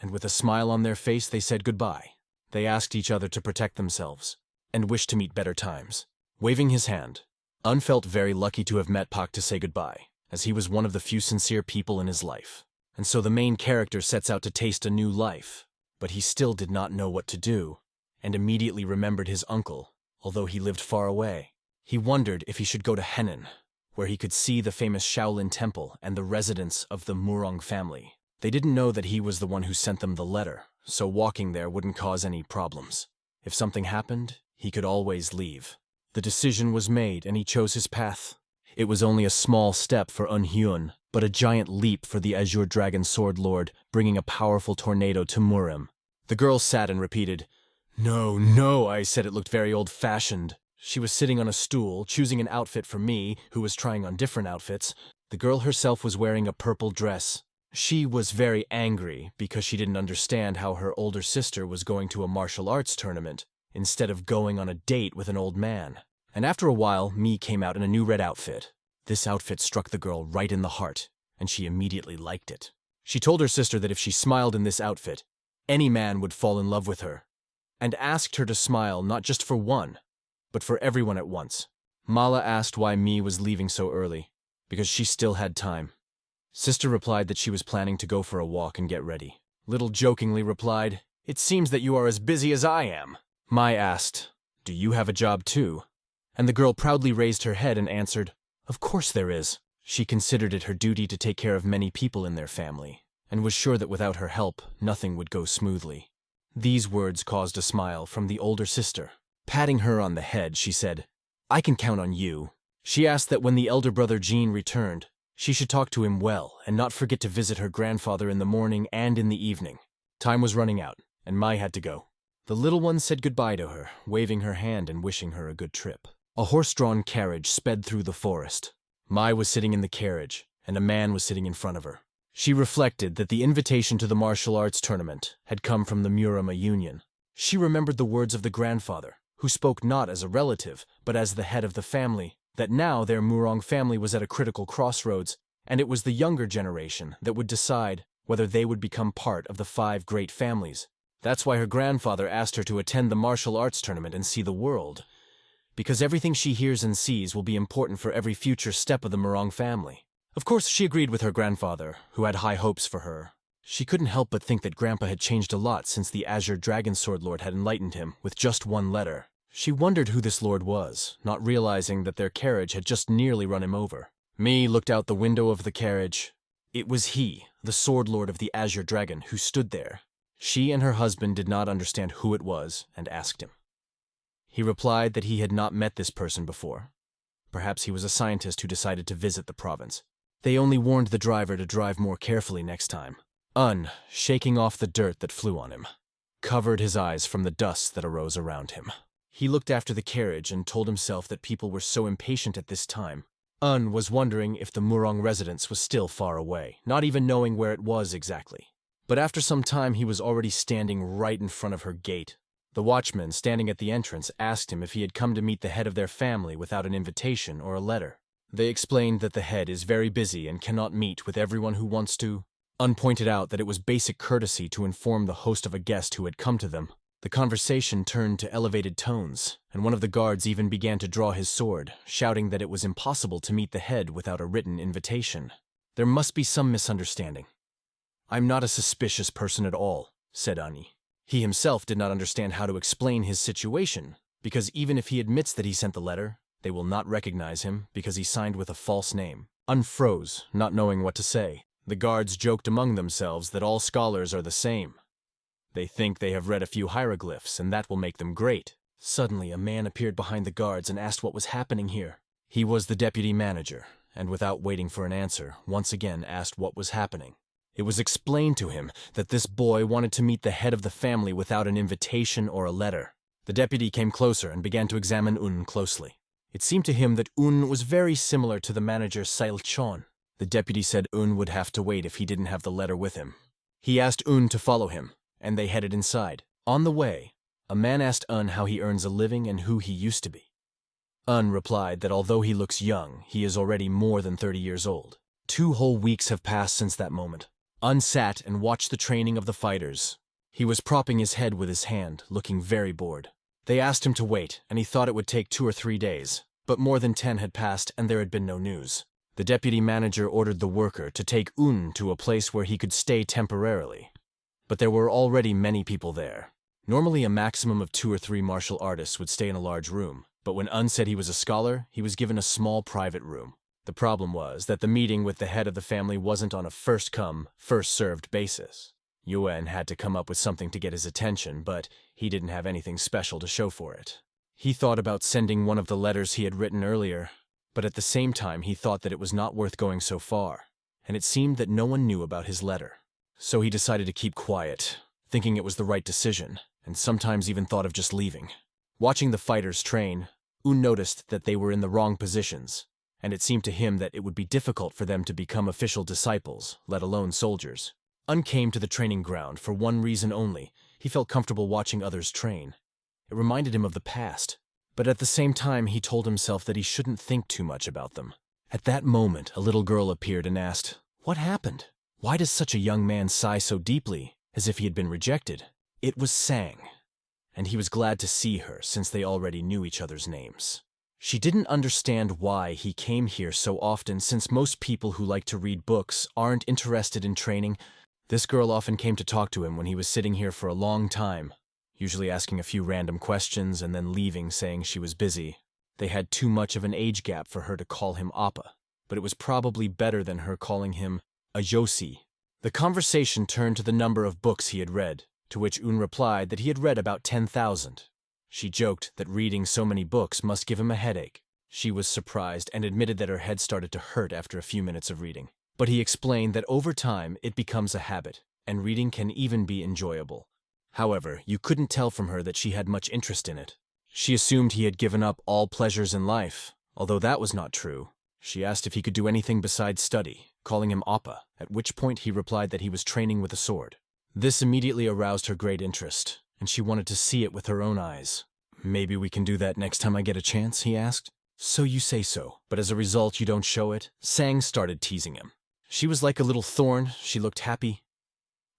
And with a smile on their face, they said goodbye. They asked each other to protect themselves and wished to meet better times. Waving his hand, Un felt very lucky to have met Pak to say goodbye, as he was one of the few sincere people in his life. And so the main character sets out to taste a new life, but he still did not know what to do, and immediately remembered his uncle, although he lived far away. He wondered if he should go to Henan, where he could see the famous Shaolin temple and the residence of the Murang family. They didn't know that he was the one who sent them the letter, so walking there wouldn't cause any problems. If something happened, he could always leave. The decision was made, and he chose his path. It was only a small step for Hyun, but a giant leap for the Azure Dragon Sword Lord, bringing a powerful tornado to Murim. The girl sat and repeated, "No, no," I said it looked very old-fashioned. She was sitting on a stool, choosing an outfit for me, who was trying on different outfits. The girl herself was wearing a purple dress. She was very angry because she didn't understand how her older sister was going to a martial arts tournament instead of going on a date with an old man. And after a while, Mi came out in a new red outfit. This outfit struck the girl right in the heart, and she immediately liked it. She told her sister that if she smiled in this outfit, any man would fall in love with her, and asked her to smile not just for one, but for everyone at once. Mala asked why Mi was leaving so early, because she still had time. Sister replied that she was planning to go for a walk and get ready. Little jokingly replied, "It seems that you are as busy as I am." Mai asked, "Do you have a job too?" And the girl proudly raised her head and answered, "Of course there is." She considered it her duty to take care of many people in their family, and was sure that without her help, nothing would go smoothly. These words caused a smile from the older sister. Patting her on the head, she said, "I can count on you." She asked that when the elder brother Jean returned, she should talk to him well and not forget to visit her grandfather in the morning and in the evening. Time was running out, and Mai had to go. The little one said goodbye to her, waving her hand and wishing her a good trip. A horse-drawn carriage sped through the forest. Mai was sitting in the carriage, and a man was sitting in front of her. She reflected that the invitation to the martial arts tournament had come from the Murim Union. She remembered the words of the grandfather, who spoke not as a relative, but as the head of the family, that now their Murang family was at a critical crossroads, and it was the younger generation that would decide whether they would become part of the 5 great families. That's why her grandfather asked her to attend the martial arts tournament and see the world, because everything she hears and sees will be important for every future step of the Murang family. Of course, she agreed with her grandfather, who had high hopes for her. She couldn't help but think that Grandpa had changed a lot since the Azure Dragon Sword Lord had enlightened him with just one letter. She wondered who this lord was, not realizing that their carriage had just nearly run him over. Mi looked out the window of the carriage. It was he, the Sword Lord of the Azure Dragon, who stood there. She and her husband did not understand who it was and asked him. He replied that he had not met this person before. Perhaps he was a scientist who decided to visit the province. They only warned the driver to drive more carefully next time. Shaking off the dirt that flew on him, covered his eyes from the dust that arose around him. He looked after the carriage and told himself that people were so impatient at this time. Was wondering if the Murang residence was still far away, not even knowing where it was exactly. But after some time he was already standing right in front of her gate. The watchman standing at the entrance asked him if he had come to meet the head of their family without an invitation or a letter. They explained that the head is very busy and cannot meet with everyone who wants to. Pointed out that it was basic courtesy to inform the host of a guest who had come to them. The conversation turned to elevated tones, and one of the guards even began to draw his sword, shouting that it was impossible to meet the head without a written invitation. There must be some misunderstanding. "I'm not a suspicious person at all," said Ani. He himself did not understand how to explain his situation, because even if he admits that he sent the letter, they will not recognize him because he signed with a false name. Unfroze, not knowing what to say. The guards joked among themselves that all scholars are the same. They think they have read a few hieroglyphs, and that will make them great. Suddenly, a man appeared behind the guards and asked what was happening here. He was the deputy manager, and without waiting for an answer, once again asked what was happening. It was explained to him that this boy wanted to meet the head of the family without an invitation or a letter. The deputy came closer and began to examine Un closely. It seemed to him that Un was very similar to the manager Sailchon. The deputy said Un would have to wait if he didn't have the letter with him. He asked Un to follow him, and they headed inside. On the way, a man asked Un how he earns a living and who he used to be. Un replied that although he looks young, he is already more than 30 years old. 2 whole weeks have passed since that moment. Un sat and watched the training of the fighters. He was propping his head with his hand, looking very bored. They asked him to wait, and he thought it would take 2 or 3 days, but more than 10 had passed and there had been no news. The deputy manager ordered the worker to take Un to a place where he could stay temporarily. But there were already many people there. Normally a maximum of 2 or 3 martial artists would stay in a large room, but when Un said he was a scholar, he was given a small private room. The problem was that the meeting with the head of the family wasn't on a first-come, first-served basis. Yuan had to come up with something to get his attention, but he didn't have anything special to show for it. He thought about sending one of the letters he had written earlier, but at the same time he thought that it was not worth going so far, and it seemed that no one knew about his letter. So he decided to keep quiet, thinking it was the right decision, and sometimes even thought of just leaving. Watching the fighters train, Un noticed that they were in the wrong positions, and it seemed to him that it would be difficult for them to become official disciples, let alone soldiers. Un came to the training ground for one reason only. He felt comfortable watching others train. It reminded him of the past, but at the same time he told himself that he shouldn't think too much about them. At that moment, a little girl appeared and asked, "What happened? Why does such a young man sigh so deeply, as if he had been rejected?" It was Sang, and he was glad to see her since they already knew each other's names. She didn't understand why he came here so often since most people who like to read books aren't interested in training. This girl often came to talk to him when he was sitting here for a long time, usually asking a few random questions and then leaving saying she was busy. They had too much of an age gap for her to call him Appa. but it was probably better than her calling him a Yoshi. The conversation turned to the number of books he had read, to which Un replied that he had read about 10,000. She joked that reading so many books must give him a headache. She was surprised and admitted that her head started to hurt after a few minutes of reading. But he explained that over time it becomes a habit, and reading can even be enjoyable. However, you couldn't tell from her that she had much interest in it. She assumed he had given up all pleasures in life, although that was not true. She asked if he could do anything besides study, calling him Appa, at which point he replied that he was training with a sword. This immediately aroused her great interest, and she wanted to see it with her own eyes. "Maybe we can do that next time I get a chance?" he asked. "So you say so, but as a result you don't show it?" Sang started teasing him. She was like a little thorn, she looked happy.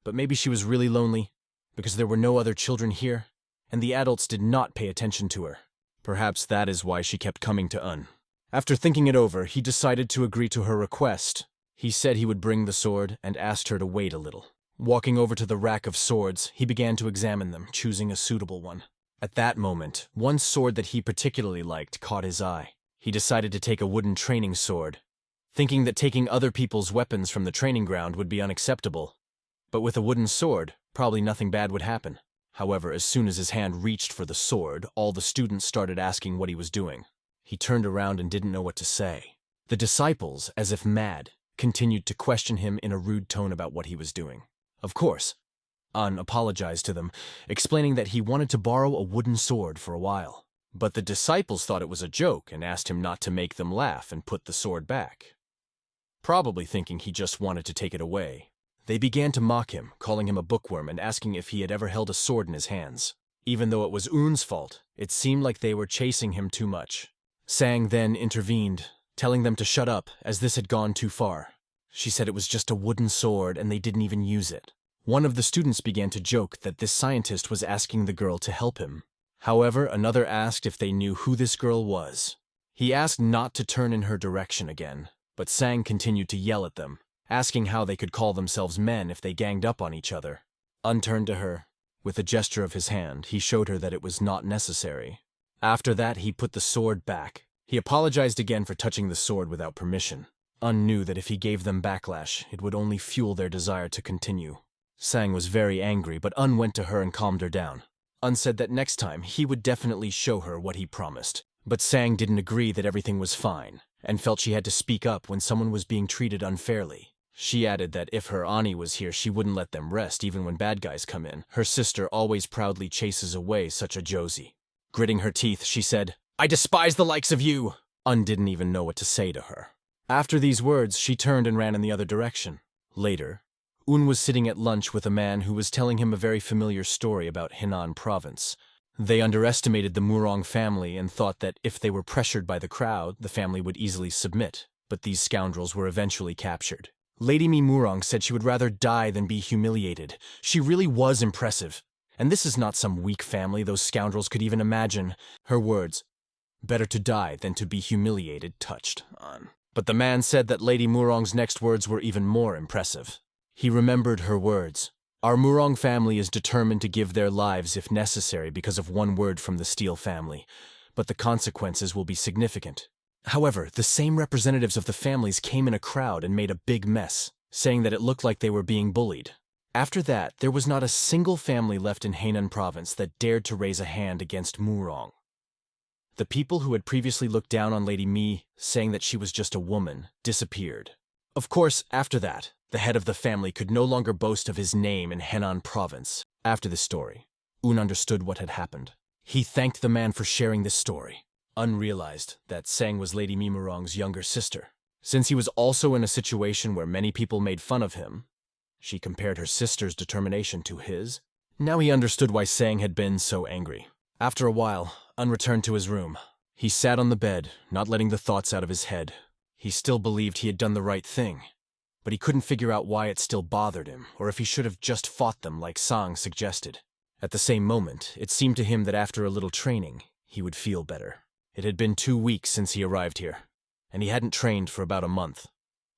But maybe she was really lonely, because there were no other children here, and the adults did not pay attention to her. Perhaps that is why she kept coming to Un. After thinking it over, he decided to agree to her request. He said he would bring the sword and asked her to wait a little. Walking over to the rack of swords, he began to examine them, choosing a suitable one. At that moment, one sword that he particularly liked caught his eye. He decided to take a wooden training sword, thinking that taking other people's weapons from the training ground would be unacceptable. But with a wooden sword, probably nothing bad would happen. However, as soon as his hand reached for the sword, all the students started asking what he was doing. He turned around and didn't know what to say. The disciples, as if mad, continued to question him in a rude tone about what he was doing. Of course, Un apologized to them, explaining that he wanted to borrow a wooden sword for a while. But the disciples thought it was a joke and asked him not to make them laugh and put the sword back, probably thinking he just wanted to take it away. They began to mock him, calling him a bookworm and asking if he had ever held a sword in his hands. Even though it was Un's fault, it seemed like they were chasing him too much. Sang then intervened, telling them to shut up, as this had gone too far. She said it was just a wooden sword and they didn't even use it. One of the students began to joke that this scientist was asking the girl to help him. However, another asked if they knew who this girl was. He asked not to turn in her direction again, but Sang continued to yell at them, asking how they could call themselves men if they ganged up on each other. Un turned to her. With a gesture of his hand, he showed her that it was not necessary. After that, he put the sword back. He apologized again for touching the sword without permission. Un knew that if he gave them backlash, it would only fuel their desire to continue. Sang was very angry, but Un went to her and calmed her down. Un said that next time he would definitely show her what he promised. But Sang didn't agree that everything was fine, and felt she had to speak up when someone was being treated unfairly. She added that if her Ani was here, she wouldn't let them rest even when bad guys come in. Her sister always proudly chases away such a Josie. Gritting her teeth, she said, "I despise the likes of you!" Un didn't even know what to say to her. After these words, she turned and ran in the other direction. Later, Un was sitting at lunch with a man who was telling him a very familiar story about Henan province. They underestimated the Murang family and thought that if they were pressured by the crowd, the family would easily submit, but these scoundrels were eventually captured. Lady Mi Murang said she would rather die than be humiliated. She really was impressive. And this is not some weak family those scoundrels could even imagine. Her words, "Better to die than to be humiliated," touched On. But the man said that Lady Murang's next words were even more impressive. He remembered her words. "Our Murang family is determined to give their lives if necessary because of one word from the Steele family, but the consequences will be significant." However, the same representatives of the families came in a crowd and made a big mess, saying that it looked like they were being bullied. After that, there was not a single family left in Henan province that dared to raise a hand against Murang. The people who had previously looked down on Lady Mi, saying that she was just a woman, disappeared. Of course, after that, the head of the family could no longer boast of his name in Henan province. After this story, Un understood what had happened. He thanked the man for sharing this story. Un realized that Sang was Lady Mi Murang's younger sister. Since he was also in a situation where many people made fun of him, she compared her sister's determination to his. Now he understood why Sang had been so angry. After a while, Un returned to his room. He sat on the bed, not letting the thoughts out of his head. He still believed he had done the right thing, but he couldn't figure out why it still bothered him, or if he should have just fought them like Sang suggested. At the same moment, it seemed to him that after a little training, he would feel better. It had been 2 weeks since he arrived here, and he hadn't trained for about a month.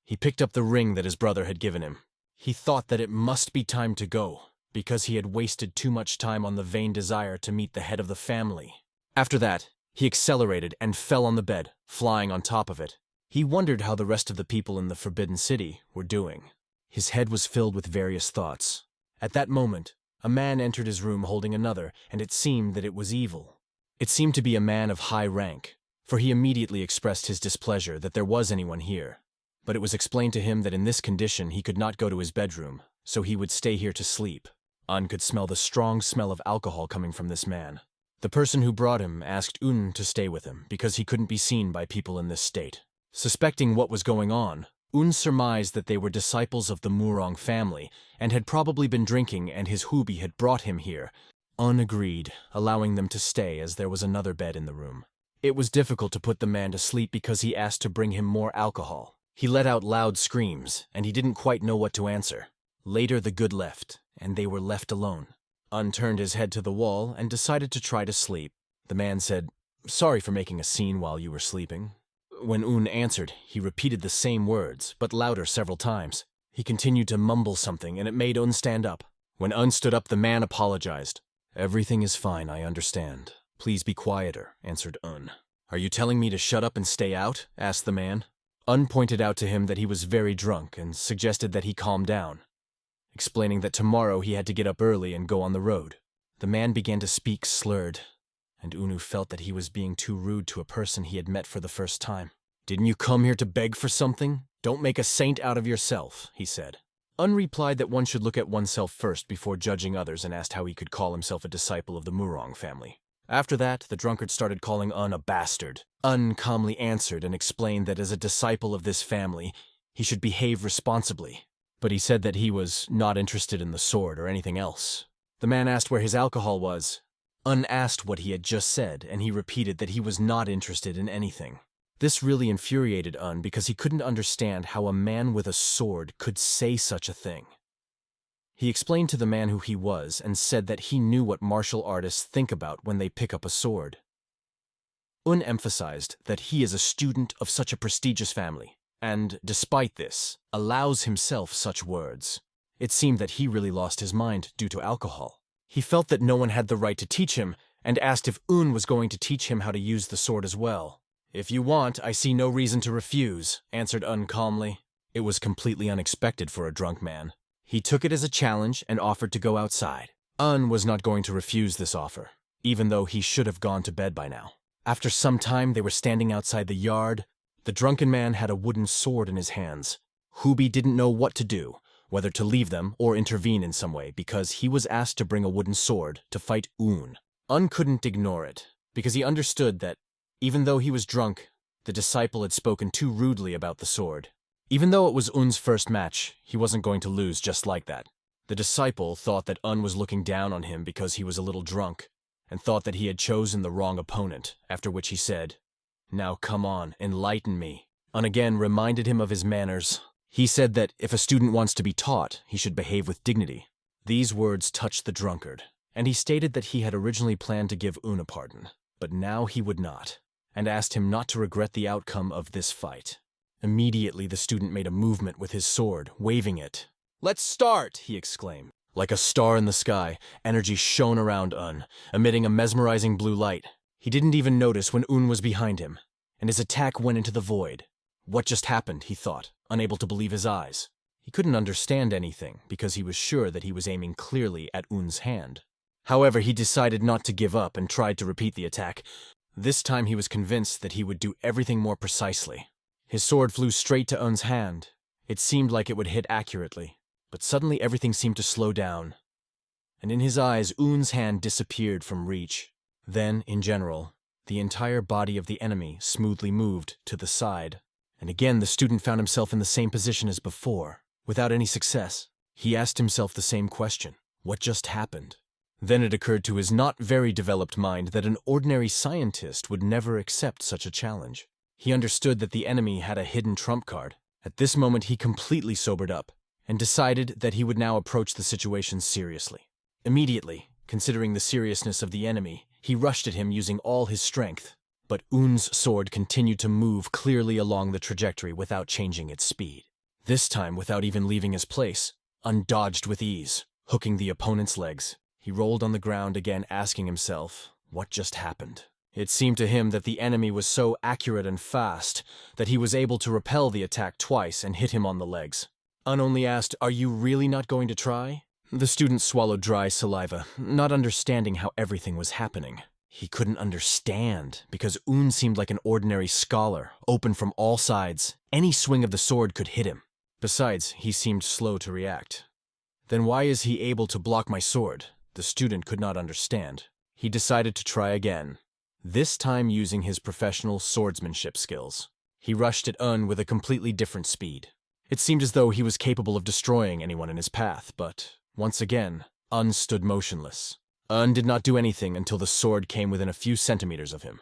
He picked up the ring that his brother had given him. He thought that it must be time to go, because he had wasted too much time on the vain desire to meet the head of the family. After that, he accelerated and fell on the bed, flying on top of it. He wondered how the rest of the people in the Forbidden City were doing. His head was filled with various thoughts. At that moment, a man entered his room holding another, and it seemed that it was evil. It seemed to be a man of high rank, for he immediately expressed his displeasure that there was anyone here. But it was explained to him that in this condition he could not go to his bedroom, so he would stay here to sleep. Un could smell the strong smell of alcohol coming from this man. The person who brought him asked Un to stay with him because he couldn't be seen by people in this state. Suspecting what was going on, Un surmised that they were disciples of the Murang family and had probably been drinking, and his hubie had brought him here. Un agreed, allowing them to stay as there was another bed in the room. It was difficult to put the man to sleep because he asked to bring him more alcohol. He let out loud screams, and he didn't quite know what to answer. Later the good left, and they were left alone. Un turned his head to the wall and decided to try to sleep. The man said, "Sorry for making a scene while you were sleeping." When Un answered, he repeated the same words, but louder several times. He continued to mumble something, and it made Un stand up. When Un stood up, the man apologized. "Everything is fine, I understand. Please be quieter," answered Un. "Are you telling me to shut up and stay out?" asked the man. Un pointed out to him that he was very drunk and suggested that he calm down, explaining that tomorrow he had to get up early and go on the road. The man began to speak slurred, and Unu felt that he was being too rude to a person he had met for the first time. "Didn't you come here to beg for something? Don't make a saint out of yourself," he said. Un replied that one should look at oneself first before judging others, and asked how he could call himself a disciple of the Murang family. After that, the drunkard started calling Un a bastard. Un calmly answered and explained that as a disciple of this family, he should behave responsibly. But he said that he was not interested in the sword or anything else. The man asked where his alcohol was. Un asked what he had just said, and he repeated that he was not interested in anything. This really infuriated Un because he couldn't understand how a man with a sword could say such a thing. He explained to the man who he was and said that he knew what martial artists think about when they pick up a sword. Un emphasized that he is a student of such a prestigious family, and, despite this, allows himself such words. It seemed that he really lost his mind due to alcohol. He felt that no one had the right to teach him, and asked if Un was going to teach him how to use the sword as well. "If you want, I see no reason to refuse," answered Un calmly. It was completely unexpected for a drunk man. He took it as a challenge and offered to go outside. Un was not going to refuse this offer, even though he should have gone to bed by now. After some time, they were standing outside the yard. The drunken man had a wooden sword in his hands. Hubie didn't know what to do, whether to leave them or intervene in some way, because he was asked to bring a wooden sword to fight Un. Un couldn't ignore it, because he understood that, even though he was drunk, the disciple had spoken too rudely about the sword. Even though it was Un's first match, he wasn't going to lose just like that. The disciple thought that Un was looking down on him because he was a little drunk, and thought that he had chosen the wrong opponent, after which he said, "Now come on, enlighten me." Un again reminded him of his manners. He said that if a student wants to be taught, he should behave with dignity. These words touched the drunkard, and he stated that he had originally planned to give Un a pardon, but now he would not, and asked him not to regret the outcome of this fight. Immediately, the student made a movement with his sword, waving it. "Let's start!" he exclaimed. Like a star in the sky, energy shone around Un, emitting a mesmerizing blue light. He didn't even notice when Un was behind him, and his attack went into the void. What just happened, he thought, unable to believe his eyes. He couldn't understand anything, because he was sure that he was aiming clearly at Un's hand. However, he decided not to give up and tried to repeat the attack. This time he was convinced that he would do everything more precisely. His sword flew straight to Un's hand. It seemed like it would hit accurately, but suddenly everything seemed to slow down, and in his eyes Un's hand disappeared from reach. Then, in general, the entire body of the enemy smoothly moved to the side, and again the student found himself in the same position as before, without any success. He asked himself the same question: what just happened? Then it occurred to his not very developed mind that an ordinary scientist would never accept such a challenge. He understood that the enemy had a hidden trump card. At this moment he completely sobered up, and decided that he would now approach the situation seriously. Immediately, considering the seriousness of the enemy, he rushed at him using all his strength. But Un's sword continued to move clearly along the trajectory without changing its speed. This time, without even leaving his place, Un dodged with ease, hooking the opponent's legs. He rolled on the ground again, asking himself, what just happened? It seemed to him that the enemy was so accurate and fast that he was able to repel the attack twice and hit him on the legs. Un only asked, "Are you really not going to try?" The student swallowed dry saliva, not understanding how everything was happening. He couldn't understand, because Un seemed like an ordinary scholar, open from all sides. Any swing of the sword could hit him. Besides, he seemed slow to react. Then why is he able to block my sword? The student could not understand. He decided to try again, this time using his professional swordsmanship skills. He rushed at Un with a completely different speed. It seemed as though he was capable of destroying anyone in his path, but once again, Un stood motionless. Un did not do anything until the sword came within a few centimeters of him,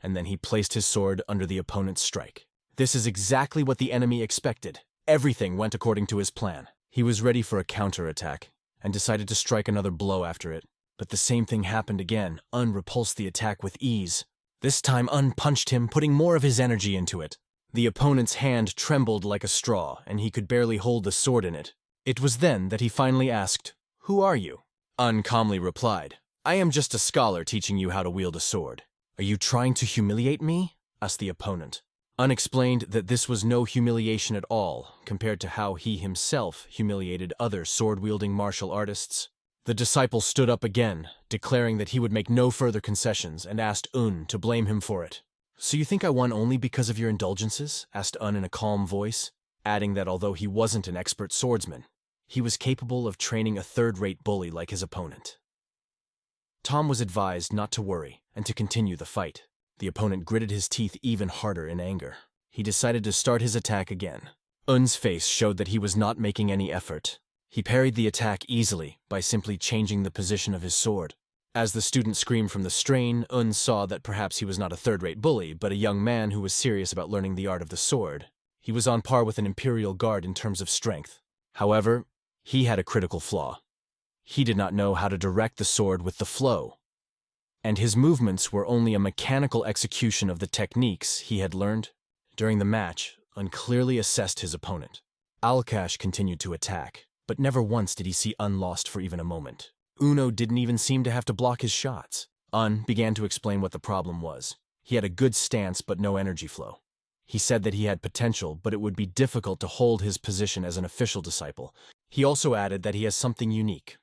and then he placed his sword under the opponent's strike. This is exactly what the enemy expected. Everything went according to his plan. He was ready for a counterattack, and decided to strike another blow after it. But the same thing happened again. Un repulsed the attack with ease. This time Un punched him, putting more of his energy into it. The opponent's hand trembled like a straw, and he could barely hold the sword in it. It was then that he finally asked, "Who are you?" Un calmly replied, "I am just a scholar teaching you how to wield a sword." "Are you trying to humiliate me?" asked the opponent. Un explained that this was no humiliation at all, compared to how he himself humiliated other sword-wielding martial artists. The disciple stood up again, declaring that he would make no further concessions, and asked Un to blame him for it. "So you think I won only because of your indulgences?" asked Un in a calm voice, adding that although he wasn't an expert swordsman, he was capable of training a third-rate bully like his opponent. Tom was advised not to worry and to continue the fight. The opponent gritted his teeth even harder in anger. He decided to start his attack again. Un's face showed that he was not making any effort. He parried the attack easily by simply changing the position of his sword. As the student screamed from the strain, Un saw that perhaps he was not a third-rate bully, but a young man who was serious about learning the art of the sword. He was on par with an Imperial Guard in terms of strength. However, he had a critical flaw. He did not know how to direct the sword with the flow, and his movements were only a mechanical execution of the techniques he had learned. During the match, Un clearly assessed his opponent. Alkash continued to attack, but never once did he see Un lost for even a moment. Uno didn't even seem to have to block his shots. Un began to explain what the problem was. He had a good stance but no energy flow. He said that he had potential, but it would be difficult to hold his position as an official disciple. He also added that he has something unique,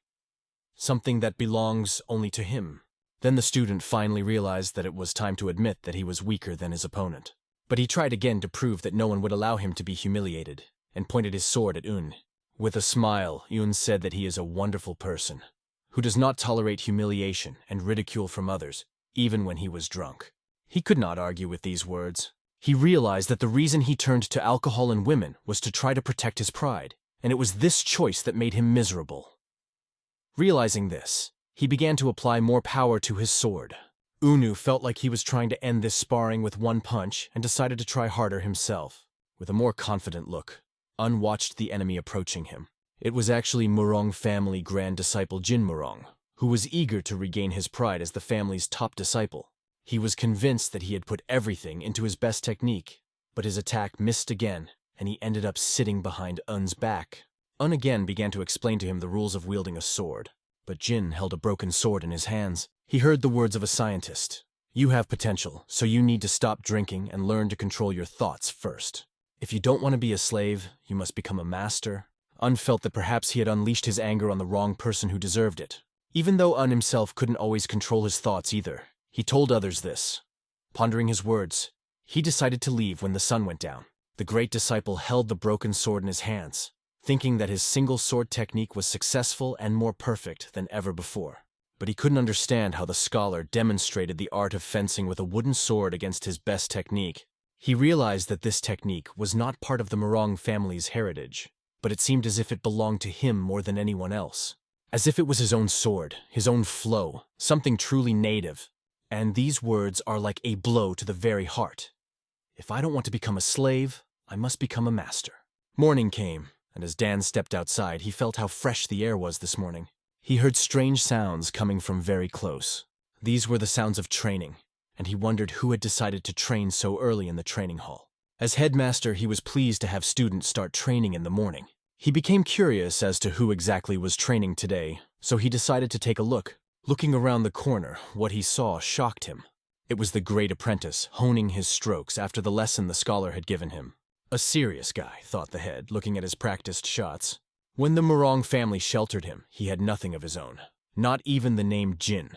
something that belongs only to him. Then the student finally realized that it was time to admit that he was weaker than his opponent. But he tried again to prove that no one would allow him to be humiliated, and pointed his sword at Un. With a smile, Un said that he is a wonderful person, who does not tolerate humiliation and ridicule from others, even when he was drunk. He could not argue with these words. He realized that the reason he turned to alcohol and women was to try to protect his pride, and it was this choice that made him miserable. Realizing this, he began to apply more power to his sword. Unu felt like he was trying to end this sparring with one punch and decided to try harder himself. With a more confident look, Un watched the enemy approaching him. It was actually Murang family grand disciple Jin Murang, who was eager to regain his pride as the family's top disciple. He was convinced that he had put everything into his best technique, but his attack missed again, and he ended up sitting behind Un's back. Un again began to explain to him the rules of wielding a sword, but Jin held a broken sword in his hands. He heard the words of a scientist. "You have potential, so you need to stop drinking and learn to control your thoughts first. If you don't want to be a slave, you must become a master." Un felt that perhaps he had unleashed his anger on the wrong person who deserved it. Even though Un himself couldn't always control his thoughts either, he told others this. Pondering his words, he decided to leave when the sun went down. The great disciple held the broken sword in his hands, thinking that his single sword technique was successful and more perfect than ever before. But he couldn't understand how the scholar demonstrated the art of fencing with a wooden sword against his best technique. He realized that this technique was not part of the Murang family's heritage, but it seemed as if it belonged to him more than anyone else. As if it was his own sword, his own flow, something truly native. And these words are like a blow to the very heart. If I don't want to become a slave, I must become a master. Morning came, and as Dan stepped outside, he felt how fresh the air was this morning. He heard strange sounds coming from very close. These were the sounds of training, and he wondered who had decided to train so early in the training hall. As headmaster, he was pleased to have students start training in the morning. He became curious as to who exactly was training today, so he decided to take a look. Looking around the corner, what he saw shocked him. It was the great apprentice, honing his strokes after the lesson the scholar had given him. A serious guy, thought the head, looking at his practiced shots. When the Murang family sheltered him, he had nothing of his own, not even the name Jin.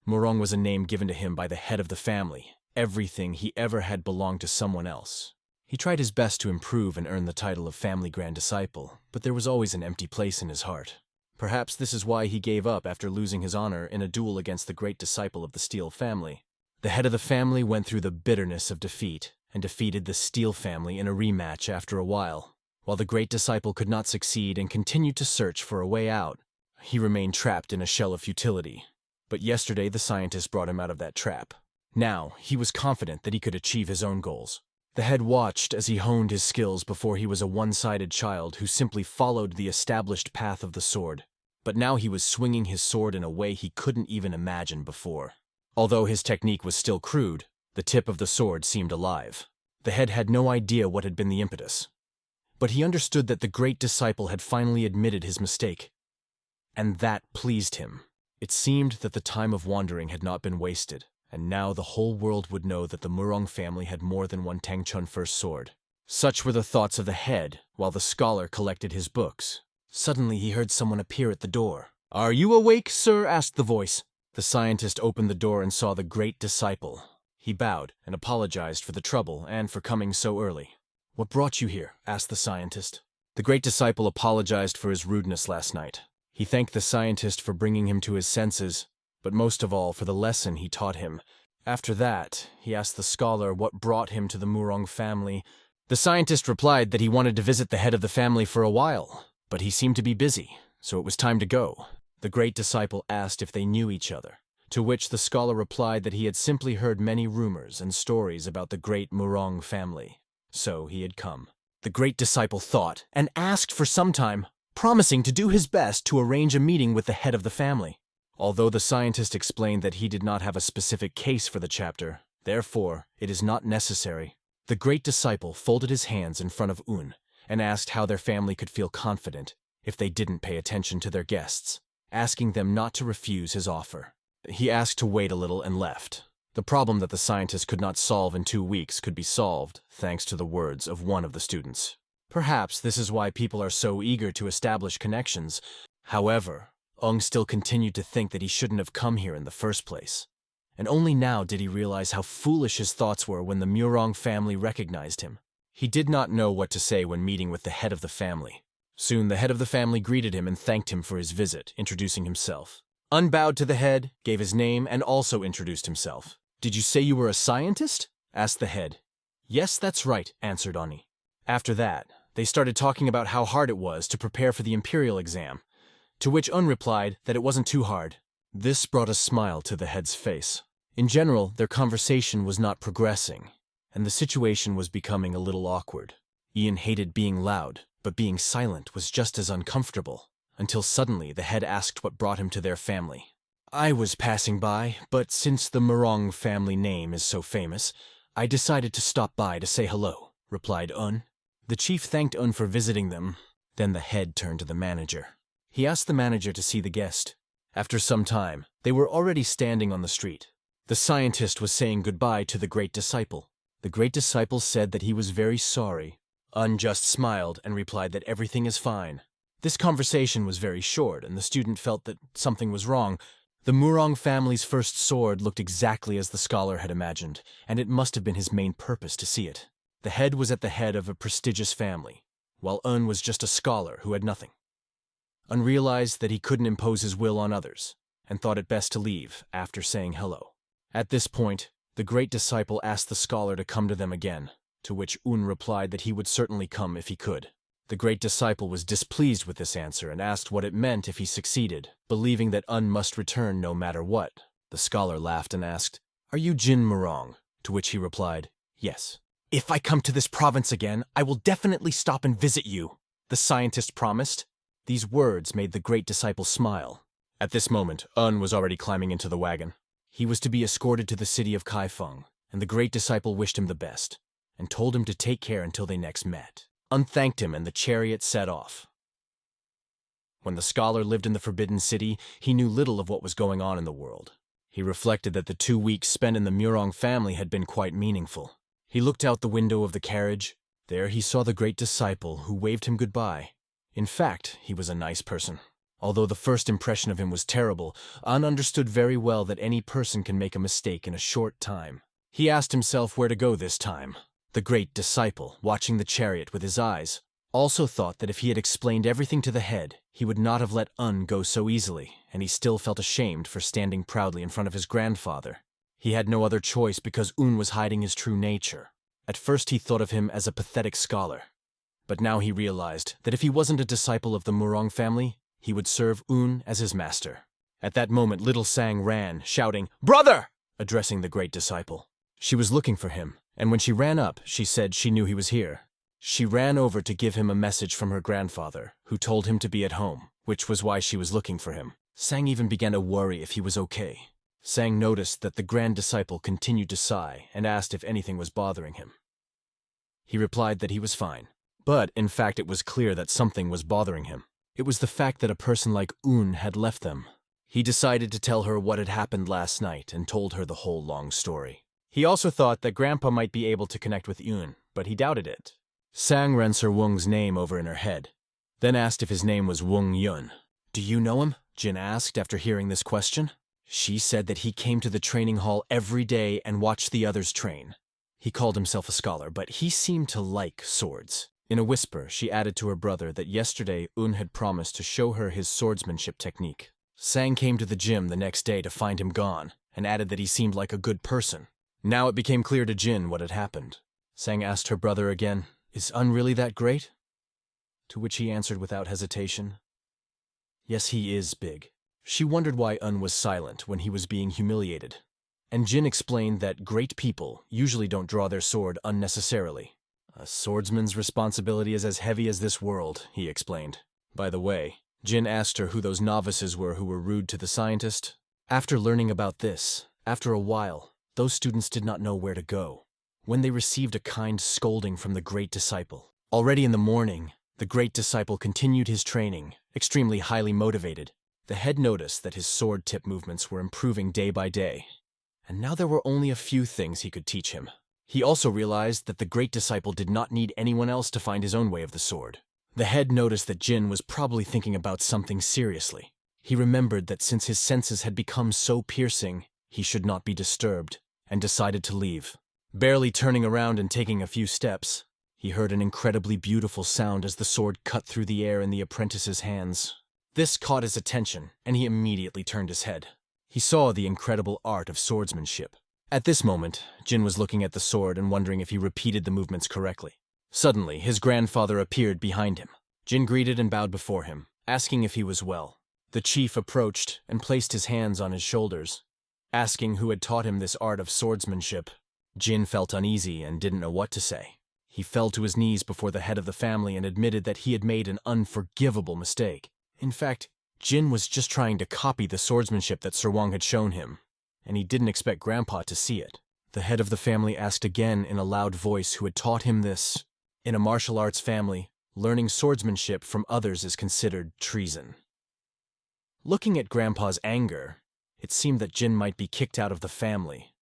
Murang was a name given to him by the head of the family. Everything he ever had belonged to someone else. He tried his best to improve and earn the title of family grand disciple, but there was always an empty place in his heart. Perhaps this is why he gave up after losing his honor in a duel against the great disciple of the Steel family. The head of the family went through the bitterness of defeat and defeated the Steel family in a rematch after a while. While the great disciple could not succeed and continued to search for a way out, he remained trapped in a shell of futility. But yesterday the scientist brought him out of that trap. Now, he was confident that he could achieve his own goals. The head watched as he honed his skills before he was a one-sided child who simply followed the established path of the sword. But now he was swinging his sword in a way he couldn't even imagine before. Although his technique was still crude, the tip of the sword seemed alive. The head had no idea what had been the impetus. But he understood that the great disciple had finally admitted his mistake. And that pleased him. It seemed that the time of wandering had not been wasted, and now the whole world would know that the Murang family had more than one Tangchun first sword. Such were the thoughts of the head, while the scholar collected his books. Suddenly he heard someone appear at the door. "Are you awake, sir?" asked the voice. The scientist opened the door and saw the great disciple. He bowed and apologized for the trouble and for coming so early. "What brought you here?" asked the scientist. The great disciple apologized for his rudeness last night. He thanked the scientist for bringing him to his senses, but most of all for the lesson he taught him. After that, he asked the scholar what brought him to the Murang family. The scientist replied that he wanted to visit the head of the family for a while, but he seemed to be busy, so it was time to go. The great disciple asked if they knew each other, to which the scholar replied that he had simply heard many rumors and stories about the great Murang family. So he had come. The great disciple thought and asked for some time, promising to do his best to arrange a meeting with the head of the family. Although the scientist explained that he did not have a specific case for the chapter, therefore it is not necessary. The great disciple folded his hands in front of Un and asked how their family could feel confident if they didn't pay attention to their guests, asking them not to refuse his offer. He asked to wait a little and left. The problem that the scientist could not solve in 2 weeks could be solved thanks to the words of one of the students. Perhaps this is why people are so eager to establish connections. However, Ung still continued to think that he shouldn't have come here in the first place. And only now did he realize how foolish his thoughts were when the Murang family recognized him. He did not know what to say when meeting with the head of the family. Soon the head of the family greeted him and thanked him for his visit, introducing himself. Un bowed to the head, gave his name, and also introduced himself. "Did you say you were a scientist?" asked the head. "Yes, that's right," answered Ani. After that, they started talking about how hard it was to prepare for the imperial exam, to which Un replied that it wasn't too hard. This brought a smile to the head's face. In general, their conversation was not progressing, and the situation was becoming a little awkward. Ian hated being loud, but being silent was just as uncomfortable, until suddenly the head asked what brought him to their family. "I was passing by, but since the Murang family name is so famous, I decided to stop by to say hello," replied Un. The chief thanked Un for visiting them. Then the head turned to the manager. He asked the manager to see the guest. After some time, they were already standing on the street. The scientist was saying goodbye to the great disciple. The great disciple said that he was very sorry. Un just smiled and replied that everything is fine. This conversation was very short, and the student felt that something was wrong. The Murang family's first sword looked exactly as the scholar had imagined, and it must have been his main purpose to see it. The head was at the head of a prestigious family, while Un was just a scholar who had nothing. Un realized that he couldn't impose his will on others, and thought it best to leave after saying hello. At this point, the great disciple asked the scholar to come to them again, to which Un replied that he would certainly come if he could. The great disciple was displeased with this answer and asked what it meant if he succeeded, believing that Un must return no matter what. The scholar laughed and asked, "Are you Jin Murang?" To which he replied, "Yes." "If I come to this province again, I will definitely stop and visit you," the scientist promised. These words made the great disciple smile. At this moment, Un was already climbing into the wagon. He was to be escorted to the city of Kaifeng, and the great disciple wished him the best, and told him to take care until they next met. Un thanked him, and the chariot set off. When the scholar lived in the Forbidden City, he knew little of what was going on in the world. He reflected that the 2 weeks spent in the Murang family had been quite meaningful. He looked out the window of the carriage. There he saw the great disciple, who waved him goodbye. In fact, he was a nice person. Although the first impression of him was terrible, Un understood very well that any person can make a mistake in a short time. He asked himself where to go this time. The great disciple, watching the chariot with his eyes, also thought that if he had explained everything to the head, he would not have let Un go so easily, and he still felt ashamed for standing proudly in front of his grandfather. He had no other choice because Un was hiding his true nature. At first he thought of him as a pathetic scholar, but now he realized that if he wasn't a disciple of the Murang family, he would serve Un as his master. At that moment, little Sang ran, shouting, "Brother!" addressing the great disciple. She was looking for him, and when she ran up, she said she knew he was here. She ran over to give him a message from her grandfather, who told him to be at home, which was why she was looking for him. Sang even began to worry if he was okay. Sang noticed that the grand disciple continued to sigh and asked if anything was bothering him. He replied that he was fine, but in fact it was clear that something was bothering him. It was the fact that a person like Un had left them. He decided to tell her what had happened last night and told her the whole long story. He also thought that Grandpa might be able to connect with Un, but he doubted it. Sang ran Sir Wung's name over in her head, then asked if his name was Wung Yun. "Do you know him?" Jin asked after hearing this question. She said that he came to the training hall every day and watched the others train. He called himself a scholar, but he seemed to like swords. In a whisper, she added to her brother that yesterday Un had promised to show her his swordsmanship technique. Sang came to the gym the next day to find him gone, and added that he seemed like a good person. Now it became clear to Jin what had happened. Sang asked her brother again, "Is Un really that great?" To which he answered without hesitation, "Yes, he is big." She wondered why Un was silent when he was being humiliated, and Jin explained that great people usually don't draw their sword unnecessarily. "A swordsman's responsibility is as heavy as this world," he explained. By the way, Jin asked her who those novices were who were rude to the scientist. After learning about this, after a while, those students did not know where to go. When they received a kind scolding from the great disciple. Already in the morning, the great disciple continued his training, extremely highly motivated. The head noticed that his sword tip movements were improving day by day, and now there were only a few things he could teach him. He also realized that the great disciple did not need anyone else to find his own way of the sword. The head noticed that Jin was probably thinking about something seriously. He remembered that since his senses had become so piercing, he should not be disturbed, and decided to leave. Barely turning around and taking a few steps, he heard an incredibly beautiful sound as the sword cut through the air in the apprentice's hands. This caught his attention, and he immediately turned his head. He saw the incredible art of swordsmanship. At this moment, Jin was looking at the sword and wondering if he repeated the movements correctly. Suddenly, his grandfather appeared behind him. Jin greeted and bowed before him, asking if he was well. The chief approached and placed his hands on his shoulders, asking who had taught him this art of swordsmanship. Jin felt uneasy and didn't know what to say. He fell to his knees before the head of the family and admitted that he had made an unforgivable mistake. In fact, Jin was just trying to copy the swordsmanship that Sir Wang had shown him, and he didn't expect Grandpa to see it. The head of the family asked again in a loud voice who had taught him this. In a martial arts family, learning swordsmanship from others is considered treason. Looking at Grandpa's anger, it seemed that Jin might be kicked out of the family.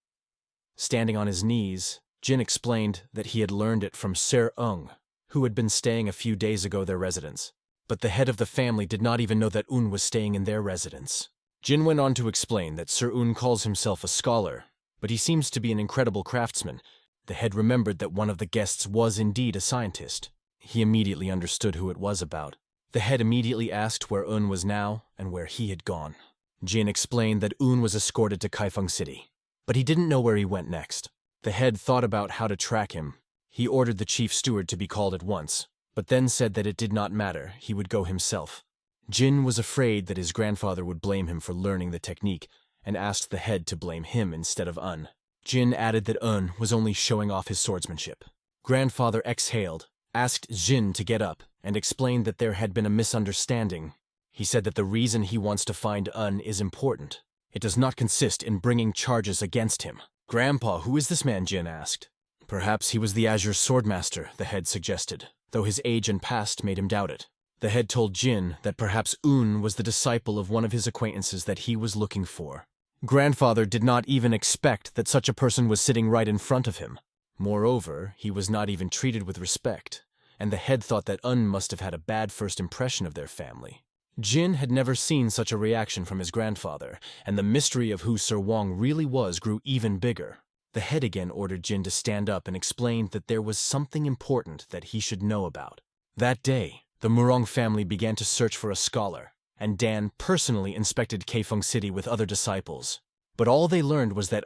Standing on his knees, Jin explained that he had learned it from Sir Ung, who had been staying a few days ago their residence. But the head of the family did not even know that Un was staying in their residence. Jin went on to explain that Sir Un calls himself a scholar, but he seems to be an incredible craftsman. The head remembered that one of the guests was indeed a scientist. He immediately understood who it was about. The head immediately asked where Un was now and where he had gone. Jin explained that Un was escorted to Kaifeng City, but he didn't know where he went next. The head thought about how to track him. He ordered the chief steward to be called at once, but then said that it did not matter, he would go himself. Jin was afraid that his grandfather would blame him for learning the technique, and asked the head to blame him instead of Un. Jin added that Un was only showing off his swordsmanship. Grandfather exhaled, asked Jin to get up, and explained that there had been a misunderstanding. He said that the reason he wants to find Un is important. It does not consist in bringing charges against him. "Grandpa, who is this man?" Jin asked. "Perhaps he was the Azure Swordmaster," the head suggested, though his age and past made him doubt it. The head told Jin that perhaps Un was the disciple of one of his acquaintances that he was looking for. Grandfather did not even expect that such a person was sitting right in front of him. Moreover, he was not even treated with respect, and the head thought that must have had a bad first impression of their family. Jin had never seen such a reaction from his grandfather, and the mystery of who Sir Wong really was grew even bigger. The head again ordered Jin to stand up and explained that there was something important that he should know about. That day, the Murang family began to search for a scholar, and Dan personally inspected Kaifeng City with other disciples. But all they learned was that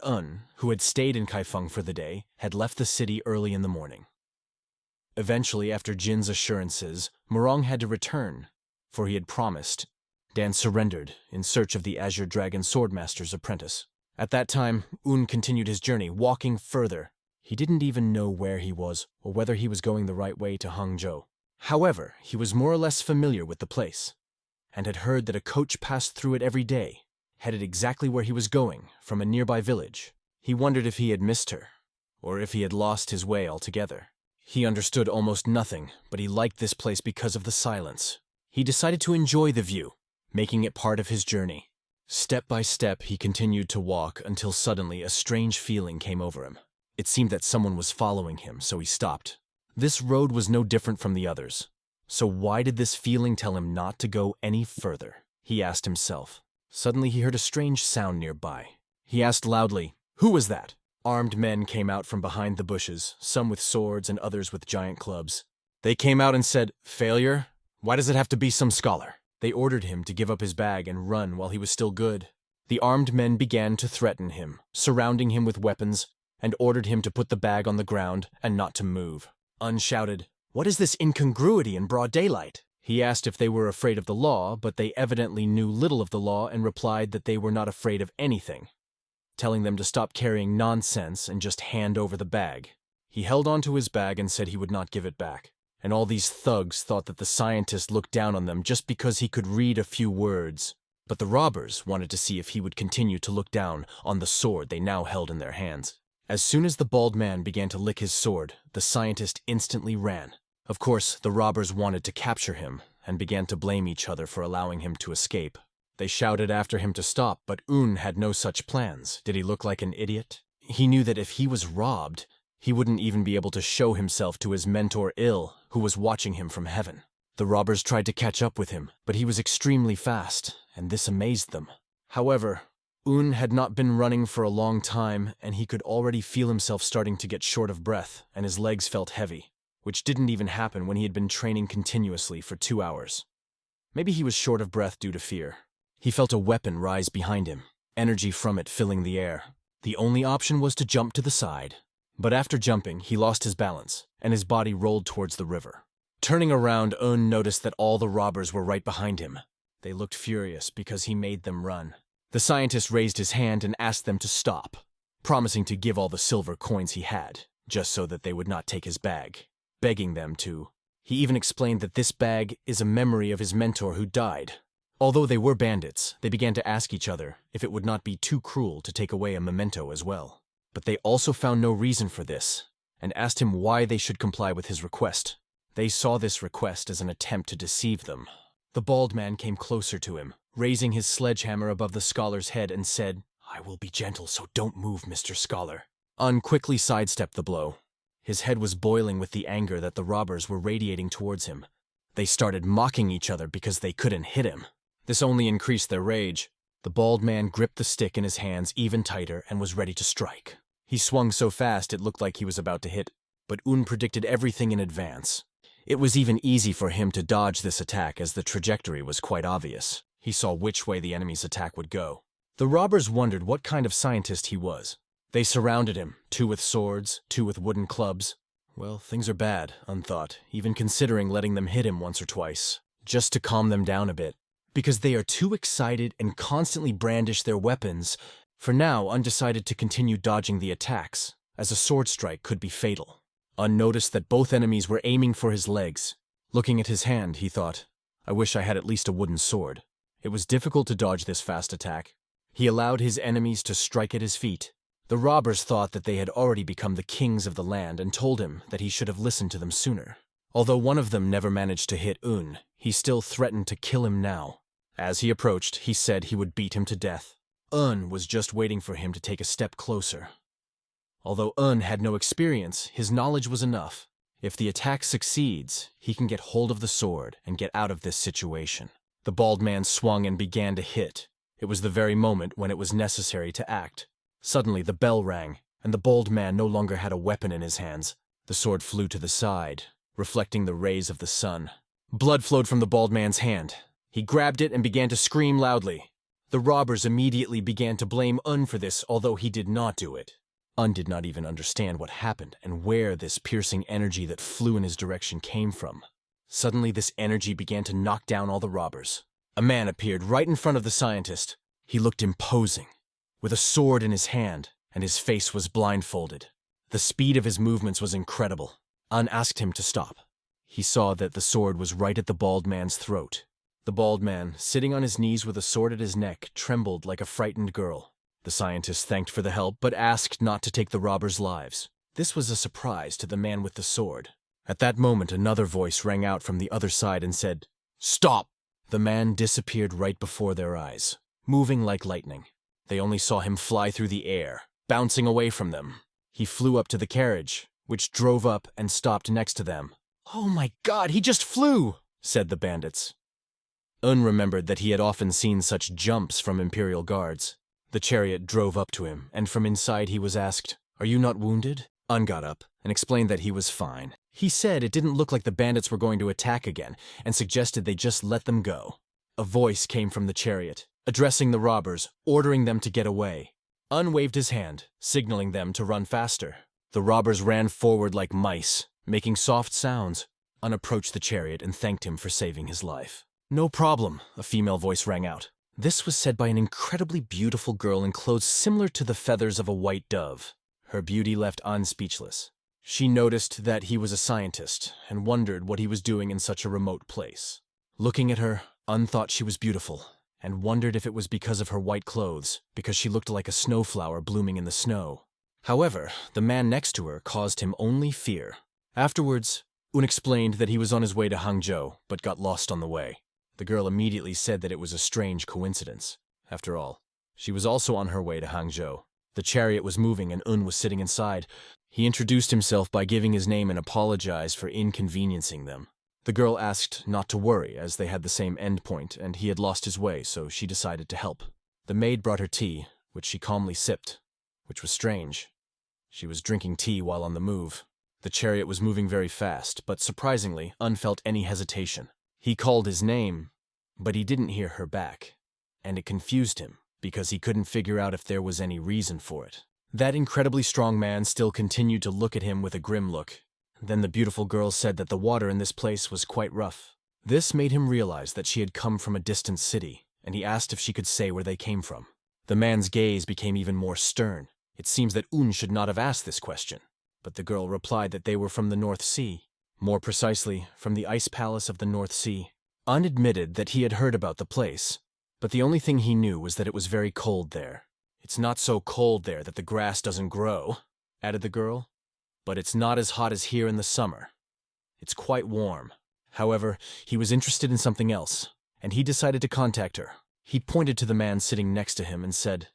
who had stayed in Kaifeng for the day, had left the city early in the morning. Eventually, after Jin's assurances, Murang had to return, for he had promised. Dan surrendered in search of the Azure Dragon Swordmaster's apprentice. At that time, continued his journey, walking further. He didn't even know where he was, or whether he was going the right way to Hangzhou. However, he was more or less familiar with the place, and had heard that a coach passed through it every day, headed exactly where he was going, from a nearby village. He wondered if he had missed her, or if he had lost his way altogether. He understood almost nothing, but he liked this place because of the silence. He decided to enjoy the view, making it part of his journey. Step by step, he continued to walk until suddenly a strange feeling came over him. It seemed that someone was following him, so he stopped. This road was no different from the others. So why did this feeling tell him not to go any further? He asked himself. Suddenly he heard a strange sound nearby. He asked loudly, "Who was that?" Armed men came out from behind the bushes, some with swords and others with giant clubs. They came out and said, "Failure? Why does it have to be some scholar?" They ordered him to give up his bag and run while he was still good. The armed men began to threaten him, surrounding him with weapons, and ordered him to put the bag on the ground and not to move. Shouted, "What is this incongruity in broad daylight?" He asked if they were afraid of the law, but they evidently knew little of the law and replied that they were not afraid of anything, telling them to stop carrying nonsense and just hand over the bag. He held onto his bag and said he would not give it back. And all these thugs thought that the scientist looked down on them just because he could read a few words. But the robbers wanted to see if he would continue to look down on the sword they now held in their hands. As soon as the bald man began to lick his sword, the scientist instantly ran. Of course, the robbers wanted to capture him and began to blame each other for allowing him to escape. They shouted after him to stop, but had no such plans. Did he look like an idiot? He knew that if he was robbed, he wouldn't even be able to show himself to his mentor who was watching him from heaven. The robbers tried to catch up with him, but he was extremely fast, and this amazed them. However, had not been running for a long time, and he could already feel himself starting to get short of breath, and his legs felt heavy, which didn't even happen when he had been training continuously for 2 hours. Maybe he was short of breath due to fear. He felt a weapon rise behind him, energy from it filling the air. The only option was to jump to the side. But after jumping, he lost his balance, and his body rolled towards the river. Turning around, noticed that all the robbers were right behind him. They looked furious because he made them run. The scientist raised his hand and asked them to stop, promising to give all the silver coins he had, just so that they would not take his bag, begging them to. He even explained that this bag is a memory of his mentor who died. Although they were bandits, they began to ask each other if it would not be too cruel to take away a memento as well. But they also found no reason for this, and asked him why they should comply with his request. They saw this request as an attempt to deceive them. The bald man came closer to him, raising his sledgehammer above the scholar's head and said, "I will be gentle, so don't move, Mr. Scholar." Quickly sidestepped the blow. His head was boiling with the anger that the robbers were radiating towards him. They started mocking each other because they couldn't hit him. This only increased their rage. The bald man gripped the stick in his hands even tighter and was ready to strike. He swung so fast it looked like he was about to hit, but predicted everything in advance. It was even easy for him to dodge this attack as the trajectory was quite obvious. He saw which way the enemy's attack would go. The robbers wondered what kind of scientist he was. They surrounded him, 2 with swords, 2 with wooden clubs. Well, things are bad, thought, even considering letting them hit him once or twice, just to calm them down a bit. Because they are too excited and constantly brandish their weapons. For now, decided to continue dodging the attacks, as a sword strike could be fatal. Noticed that both enemies were aiming for his legs. Looking at his hand, he thought, "I wish I had at least a wooden sword." It was difficult to dodge this fast attack. He allowed his enemies to strike at his feet. The robbers thought that they had already become the kings of the land and told him that he should have listened to them sooner. Although one of them never managed to hit he still threatened to kill him now. As he approached, he said he would beat him to death. Un was just waiting for him to take a step closer. Although Un had no experience, his knowledge was enough. If the attack succeeds, he can get hold of the sword and get out of this situation. The bald man swung and began to hit. It was the very moment when it was necessary to act. Suddenly the bell rang, and the bald man no longer had a weapon in his hands. The sword flew to the side, reflecting the rays of the sun. Blood flowed from the bald man's hand. He grabbed it and began to scream loudly. The robbers immediately began to blame Un for this, although he did not do it. Un did not even understand what happened and where this piercing energy that flew in his direction came from. Suddenly this energy began to knock down all the robbers. A man appeared right in front of the scientist. He looked imposing, with a sword in his hand, and his face was blindfolded. The speed of his movements was incredible. Un asked him to stop. He saw that the sword was right at the bald man's throat. The bald man, sitting on his knees with a sword at his neck, trembled like a frightened girl. The scientist thanked for the help, but asked not to take the robbers' lives. This was a surprise to the man with the sword. At that moment, another voice rang out from the other side and said, "Stop!" The man disappeared right before their eyes, moving like lightning. They only saw him fly through the air, bouncing away from them. He flew up to the carriage, which drove up and stopped next to them. "Oh my God, he just flew!" said the bandits. Un remembered that he had often seen such jumps from Imperial guards. The chariot drove up to him, and from inside he was asked, "Are you not wounded?" Un got up and explained that he was fine. He said it didn't look like the bandits were going to attack again, and suggested they just let them go. A voice came from the chariot, addressing the robbers, ordering them to get away. Un waved his hand, signaling them to run faster. The robbers ran forward like mice, making soft sounds. Un approached the chariot and thanked him for saving his life. "No problem," a female voice rang out. This was said by an incredibly beautiful girl in clothes similar to the feathers of a white dove. Her beauty left Un speechless. She noticed that he was a scientist and wondered what he was doing in such a remote place. Looking at her, Un thought she was beautiful and wondered if it was because of her white clothes, because she looked like a snowflower blooming in the snow. However, the man next to her caused him only fear. Afterwards, Un explained that he was on his way to Hangzhou, but got lost on the way. The girl immediately said that it was a strange coincidence. After all, she was also on her way to Hangzhou. The chariot was moving and Un was sitting inside. He introduced himself by giving his name and apologized for inconveniencing them. The girl asked not to worry, as they had the same endpoint, and he had lost his way, so she decided to help. The maid brought her tea, which she calmly sipped, which was strange. She was drinking tea while on the move. The chariot was moving very fast, but surprisingly, Un felt any hesitation. He called his name, but he didn't hear her back, and it confused him, because he couldn't figure out if there was any reason for it. That incredibly strong man still continued to look at him with a grim look. Then the beautiful girl said that the water in this place was quite rough. This made him realize that she had come from a distant city, and he asked if she could say where they came from. The man's gaze became even more stern. It seems that Un should not have asked this question, but the girl replied that they were from the North Sea. More precisely, from the ice palace of the North Sea. Un admitted that he had heard about the place, but the only thing he knew was that it was very cold there. "It's not so cold there that the grass doesn't grow," added the girl, "but it's not as hot as here in the summer. It's quite warm." However, he was interested in something else, and he decided to contact her. He pointed to the man sitting next to him and said,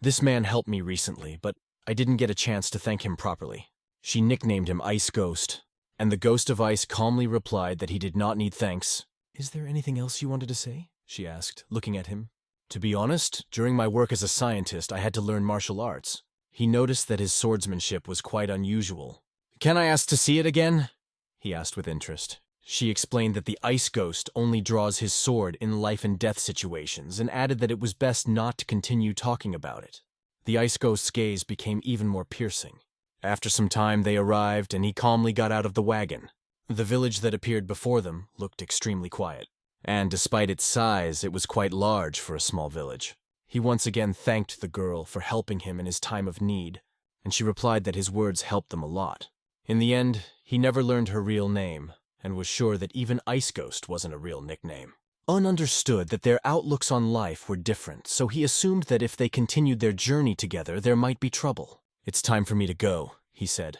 "This man helped me recently, but I didn't get a chance to thank him properly." She nicknamed him Ice Ghost, and the Ghost of Ice calmly replied that he did not need thanks. "Is there anything else you wanted to say?" she asked, looking at him. "To be honest, during my work as a scientist, I had to learn martial arts." He noticed that his swordsmanship was quite unusual. "Can I ask to see it again?" he asked with interest. She explained that the Ice Ghost only draws his sword in life and death situations, and added that it was best not to continue talking about it. The Ice Ghost's gaze became even more piercing. After some time they arrived, and he calmly got out of the wagon. The village that appeared before them looked extremely quiet, and despite its size, it was quite large for a small village. He once again thanked the girl for helping him in his time of need, and she replied that his words helped them a lot. In the end, he never learned her real name, and was sure that even Ice Ghost wasn't a real nickname. Un understood that their outlooks on life were different, so he assumed that if they continued their journey together, there might be trouble. "It's time for me to go," he said,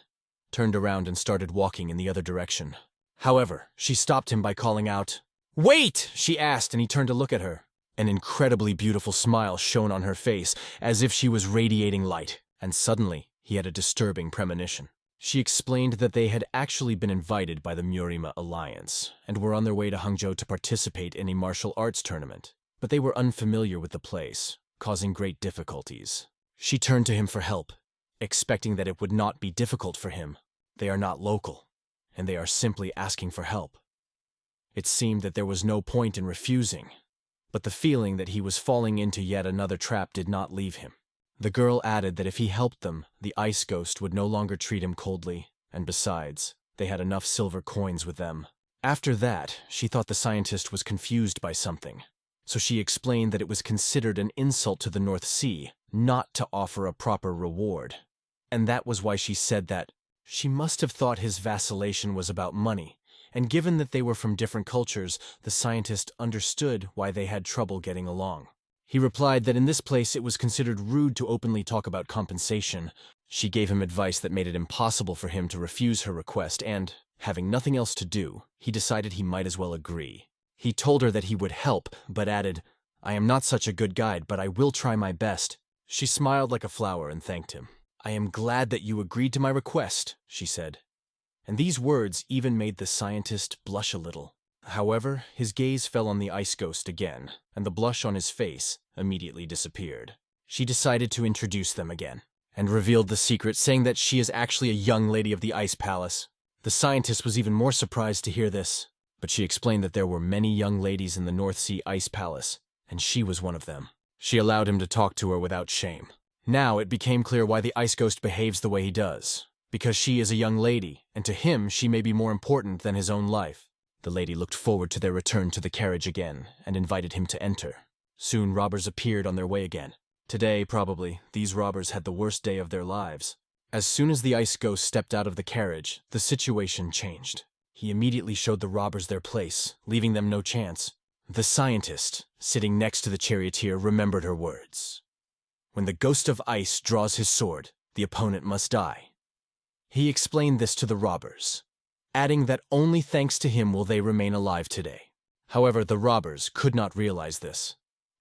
turned around and started walking in the other direction. However, she stopped him by calling out, "Wait!" she asked, and he turned to look at her. An incredibly beautiful smile shone on her face, as if she was radiating light, and suddenly he had a disturbing premonition. She explained that they had actually been invited by the Murim Alliance, and were on their way to Hangzhou to participate in a martial arts tournament, but they were unfamiliar with the place, causing great difficulties. She turned to him for help, expecting that it would not be difficult for him. They are not local, and they are simply asking for help. It seemed that there was no point in refusing, but the feeling that he was falling into yet another trap did not leave him. The girl added that if he helped them, the ice ghost would no longer treat him coldly, and besides, they had enough silver coins with them. After that, she thought the scientist was confused by something, so she explained that it was considered an insult to the North Sea not to offer a proper reward. And that was why she said that she must have thought his vacillation was about money, and given that they were from different cultures, the scientist understood why they had trouble getting along. He replied that in this place it was considered rude to openly talk about compensation. She gave him advice that made it impossible for him to refuse her request, and, having nothing else to do, he decided he might as well agree. He told her that he would help, but added, "I am not such a good guide, but I will try my best." She smiled like a flower and thanked him. "I am glad that you agreed to my request," she said. And these words even made the scientist blush a little. However, his gaze fell on the ice ghost again, and the blush on his face immediately disappeared. She decided to introduce them again, and revealed the secret, saying that she is actually a young lady of the Ice Palace. The scientist was even more surprised to hear this, but she explained that there were many young ladies in the North Sea Ice Palace, and she was one of them. She allowed him to talk to her without shame. Now it became clear why the ice ghost behaves the way he does, because she is a young lady, and to him she may be more important than his own life. The lady looked forward to their return to the carriage again, and invited him to enter. Soon robbers appeared on their way again. Today, probably, these robbers had the worst day of their lives. As soon as the ice ghost stepped out of the carriage, the situation changed. He immediately showed the robbers their place, leaving them no chance. The scientist, sitting next to the charioteer, remembered her words. When the ghost of ice draws his sword, the opponent must die. He explained this to the robbers, adding that only thanks to him will they remain alive today. However, the robbers could not realize this,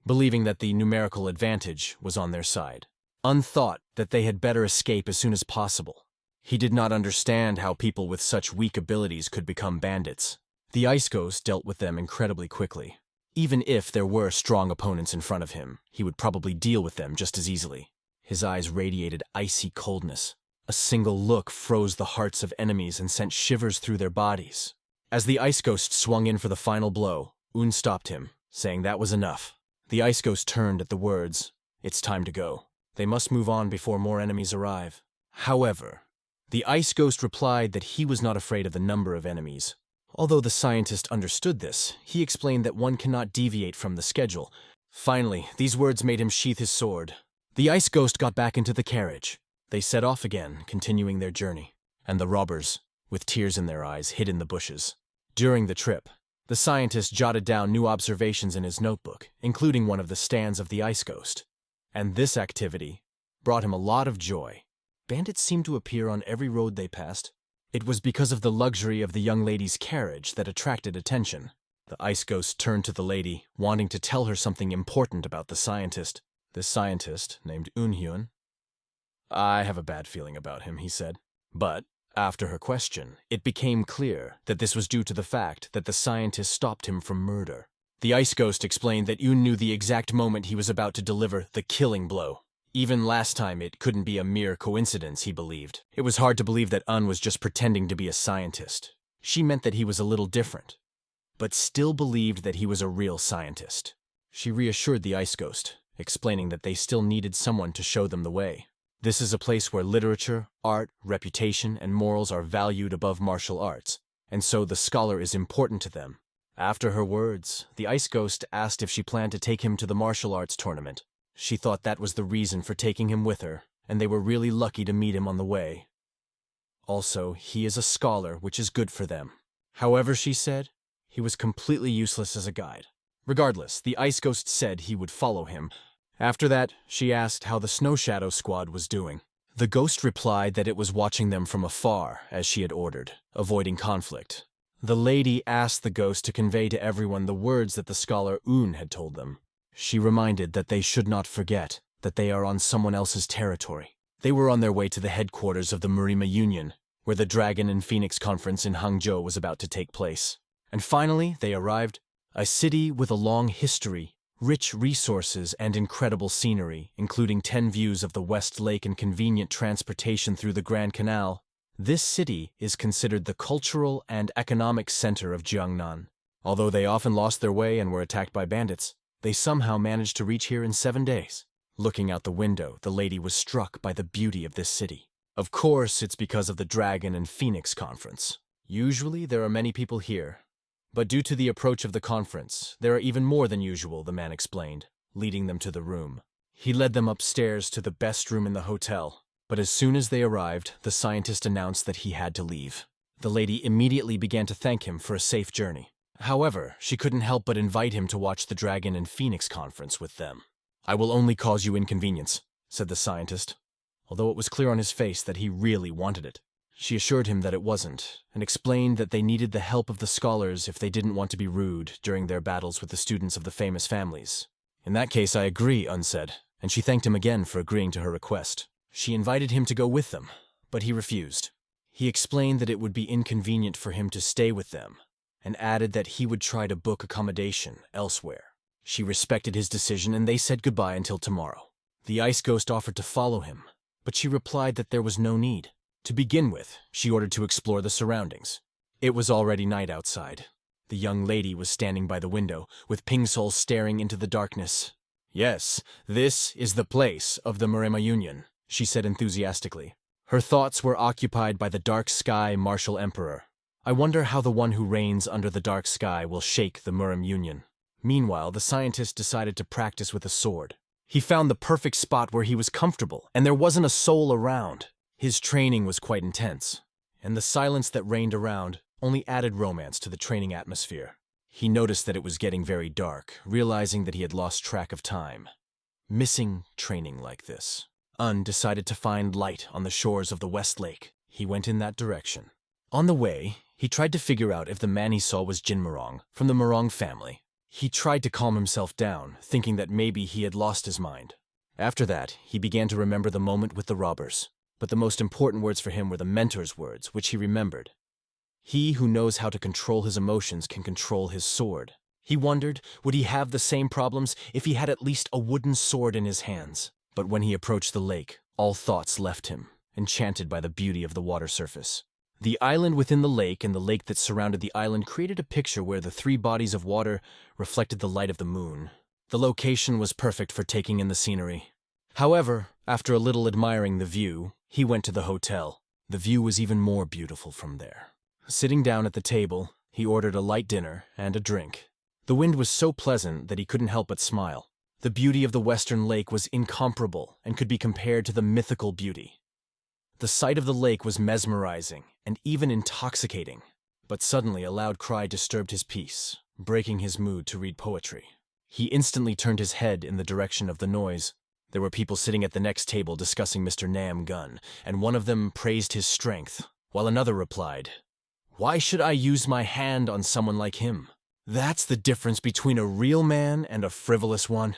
believing that the numerical advantage was on their side, unthought that they had better escape as soon as possible. He did not understand how people with such weak abilities could become bandits. The ice ghost dealt with them incredibly quickly. Even if there were strong opponents in front of him, he would probably deal with them just as easily. His eyes radiated icy coldness. A single look froze the hearts of enemies and sent shivers through their bodies. As the ice ghost swung in for the final blow, Un stopped him, saying that was enough. The ice ghost turned at the words, "It's time to go. They must move on before more enemies arrive." However, the ice ghost replied that he was not afraid of the number of enemies. Although the scientist understood this, he explained that one cannot deviate from the schedule. Finally, these words made him sheath his sword. The ice ghost got back into the carriage. They set off again, continuing their journey, and the robbers, with tears in their eyes, hid in the bushes. During the trip, the scientist jotted down new observations in his notebook, including one of the stands of the ice ghost. And this activity brought him a lot of joy. Bandits seemed to appear on every road they passed. It was because of the luxury of the young lady's carriage that attracted attention. The ice ghost turned to the lady, wanting to tell her something important about the scientist. This scientist, named Hyun, "I have a bad feeling about him," he said. But, after her question, it became clear that this was due to the fact that the scientist stopped him from murder. The ice ghost explained that Hyun knew the exact moment he was about to deliver the killing blow. Even last time it couldn't be a mere coincidence, he believed. It was hard to believe that Un was just pretending to be a scientist. She meant that he was a little different, but still believed that he was a real scientist. She reassured the ice ghost, explaining that they still needed someone to show them the way. This is a place where literature, art, reputation, and morals are valued above martial arts, and so the scholar is important to them. After her words, the ice ghost asked if she planned to take him to the martial arts tournament. She thought that was the reason for taking him with her, and they were really lucky to meet him on the way. Also, he is a scholar, which is good for them. However, she said, he was completely useless as a guide. Regardless, the ice ghost said he would follow him. After that, she asked how the Snow Shadow Squad was doing. The ghost replied that it was watching them from afar, as she had ordered, avoiding conflict. The lady asked the ghost to convey to everyone the words that the scholar Un had told them. She reminded that they should not forget that they are on someone else's territory. They were on their way to the headquarters of the Murim Union, where the Dragon and Phoenix Conference in Hangzhou was about to take place. And finally, they arrived, a city with a long history, rich resources, and incredible scenery, including 10 views of the West Lake and convenient transportation through the Grand Canal. This city is considered the cultural and economic center of Jiangnan. Although they often lost their way and were attacked by bandits, they somehow managed to reach here in 7 days. Looking out the window, the lady was struck by the beauty of this city. Of course, it's because of the Dragon and Phoenix Conference. Usually, there are many people here. But due to the approach of the conference, there are even more than usual, the man explained, leading them to the room. He led them upstairs to the best room in the hotel. But as soon as they arrived, the scientist announced that he had to leave. The lady immediately began to thank him for a safe journey. However, she couldn't help but invite him to watch the Dragon and Phoenix Conference with them. "I will only cause you inconvenience," said the scientist, although it was clear on his face that he really wanted it. She assured him that it wasn't, and explained that they needed the help of the scholars if they didn't want to be rude during their battles with the students of the famous families. "In that case, I agree," Un said, and she thanked him again for agreeing to her request. She invited him to go with them, but he refused. He explained that it would be inconvenient for him to stay with them, and added that he would try to book accommodation elsewhere. She respected his decision, and they said goodbye until tomorrow. The ice ghost offered to follow him, but she replied that there was no need. To begin with, she ordered to explore the surroundings. It was already night outside. The young lady was standing by the window, with Pingsol staring into the darkness. "Yes, this is the place of the Murim Union," she said enthusiastically. Her thoughts were occupied by the dark sky martial emperor. "I wonder how the one who reigns under the dark sky will shake the Murim Union." Meanwhile, the scientist decided to practice with a sword. He found the perfect spot where he was comfortable, and there wasn't a soul around. His training was quite intense, and the silence that reigned around only added romance to the training atmosphere. He noticed that it was getting very dark, realizing that he had lost track of time. Missing training like this. Un decided to find light on the shores of the West Lake. He went in that direction. On the way, he tried to figure out if the man he saw was Jin Murang, from the Murang family. He tried to calm himself down, thinking that maybe he had lost his mind. After that, he began to remember the moment with the robbers. But the most important words for him were the mentor's words, which he remembered. He who knows how to control his emotions can control his sword. He wondered, would he have the same problems if he had at least a wooden sword in his hands? But when he approached the lake, all thoughts left him, enchanted by the beauty of the water surface. The island within the lake and the lake that surrounded the island created a picture where the 3 bodies of water reflected the light of the moon. The location was perfect for taking in the scenery. However, after a little admiring the view, he went to the hotel. The view was even more beautiful from there. Sitting down at the table, he ordered a light dinner and a drink. The wind was so pleasant that he couldn't help but smile. The beauty of the western lake was incomparable and could be compared to the mythical beauty. The sight of the lake was mesmerizing and even intoxicating. But suddenly a loud cry disturbed his peace, breaking his mood to read poetry. He instantly turned his head in the direction of the noise. There were people sitting at the next table discussing Mr. Nam Gun, and one of them praised his strength, while another replied, "Why should I use my hand on someone like him? That's the difference between a real man and a frivolous one,"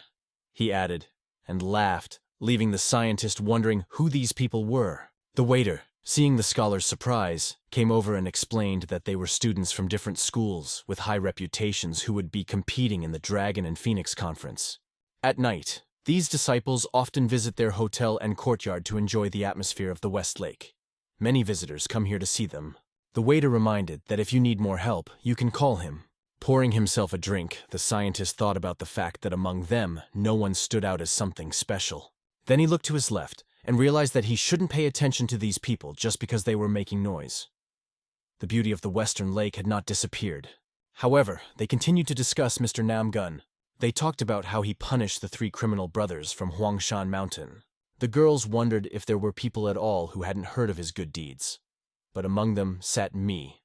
he added, and laughed, leaving the scientist wondering who these people were. The waiter, seeing the scholar's surprise, came over and explained that they were students from different schools with high reputations who would be competing in the Dragon and Phoenix Conference. At night, these disciples often visit their hotel and courtyard to enjoy the atmosphere of the West Lake. Many visitors come here to see them. The waiter reminded that if you need more help, you can call him. Pouring himself a drink, the scientist thought about the fact that among them, no one stood out as something special. Then he looked to his left and realized that he shouldn't pay attention to these people just because they were making noise. The beauty of the Western Lake had not disappeared. However, they continued to discuss Mr. Nam Gun. They talked about how he punished the 3 criminal brothers from Huangshan Mountain. The girls wondered if there were people at all who hadn't heard of his good deeds. But among them sat Mi,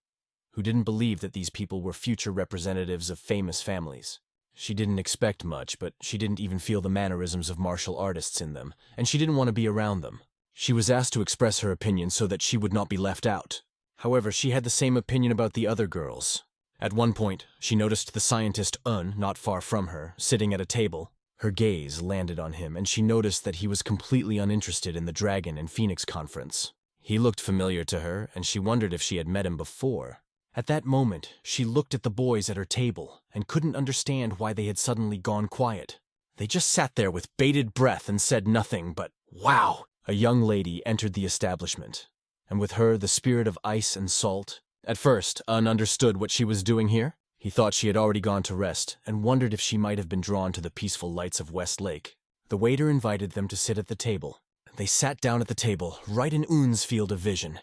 who didn't believe that these people were future representatives of famous families. She didn't expect much, but she didn't even feel the mannerisms of martial artists in them, and she didn't want to be around them. She was asked to express her opinion so that she would not be left out. However, she had the same opinion about the other girls. At one point, she noticed the scientist Un, not far from her, sitting at a table. Her gaze landed on him, and she noticed that he was completely uninterested in the Dragon and Phoenix conference. He looked familiar to her, and she wondered if she had met him before. At that moment, she looked at the boys at her table and couldn't understand why they had suddenly gone quiet. They just sat there with bated breath and said nothing but, "Wow!" A young lady entered the establishment, and with her the spirit of ice and salt. At first, Un understood what she was doing here. He thought she had already gone to rest and wondered if she might have been drawn to the peaceful lights of West Lake. The waiter invited them to sit at the table. They sat down at the table, right in Un's field of vision,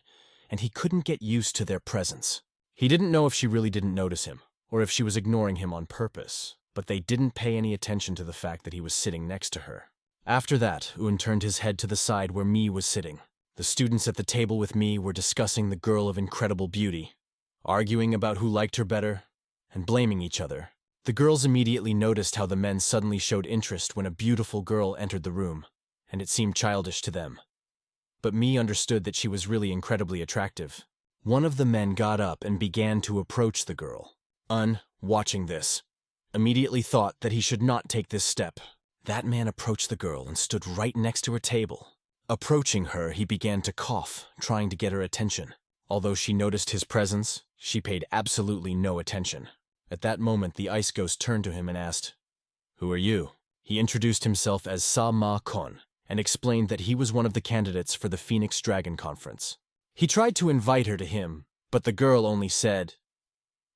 and he couldn't get used to their presence. He didn't know if she really didn't notice him, or if she was ignoring him on purpose, but they didn't pay any attention to the fact that he was sitting next to her. After that, Un turned his head to the side where Mi was sitting. The students at the table with Mi were discussing the girl of incredible beauty, arguing about who liked her better, and blaming each other. The girls immediately noticed how the men suddenly showed interest when a beautiful girl entered the room, and it seemed childish to them. But Mi understood that she was really incredibly attractive. One of the men got up and began to approach the girl. Un, watching this, immediately thought that he should not take this step. That man approached the girl and stood right next to her table. Approaching her, he began to cough, trying to get her attention. Although she noticed his presence, she paid absolutely no attention. At that moment, the ice ghost turned to him and asked, "Who are you?" He introduced himself as Sa Ma Kon and explained that he was one of the candidates for the Phoenix Dragon Conference. He tried to invite her to him, but the girl only said,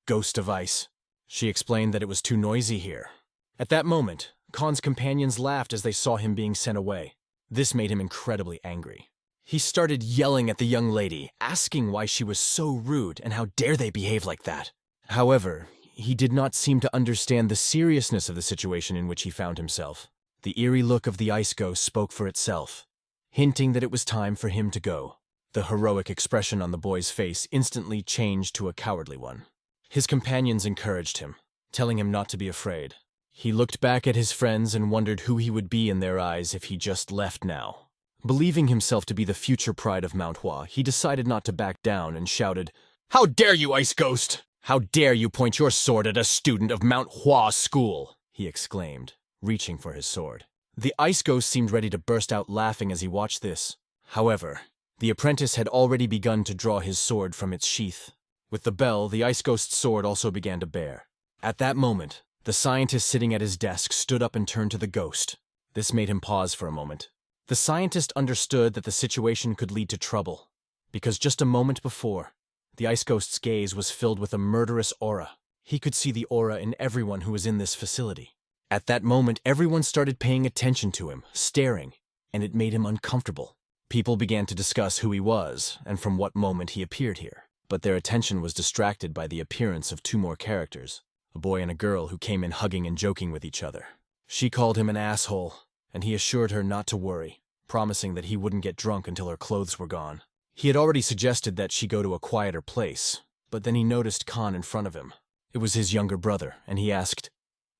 "Ghost of Ice." She explained that it was too noisy here. At that moment, Kon's companions laughed as they saw him being sent away. This made him incredibly angry. He started yelling at the young lady, asking why she was so rude and how dare they behave like that. However, he did not seem to understand the seriousness of the situation in which he found himself. The eerie look of the ice ghost spoke for itself, hinting that it was time for him to go. The heroic expression on the boy's face instantly changed to a cowardly one. His companions encouraged him, telling him not to be afraid. He looked back at his friends and wondered who he would be in their eyes if he just left now. Believing himself to be the future pride of Manhwa, he decided not to back down and shouted, "How dare you, Ice Ghost! How dare you point your sword at a student of Manhwa School!" he exclaimed, reaching for his sword. The Ice Ghost seemed ready to burst out laughing as he watched this. However, the apprentice had already begun to draw his sword from its sheath. With the bell, the Ice Ghost's sword also began to bear. At that moment, the scientist sitting at his desk stood up and turned to the ghost. This made him pause for a moment. The scientist understood that the situation could lead to trouble, because just a moment before, the Ice Ghost's gaze was filled with a murderous aura. He could see the aura in everyone who was in this facility. At that moment, everyone started paying attention to him, staring, and it made him uncomfortable. People began to discuss who he was and from what moment he appeared here, but their attention was distracted by the appearance of two more characters, a boy and a girl who came in hugging and joking with each other. She called him an asshole, and he assured her not to worry, promising that he wouldn't get drunk until her clothes were gone. He had already suggested that she go to a quieter place, but then he noticed Khan in front of him. It was his younger brother, and he asked,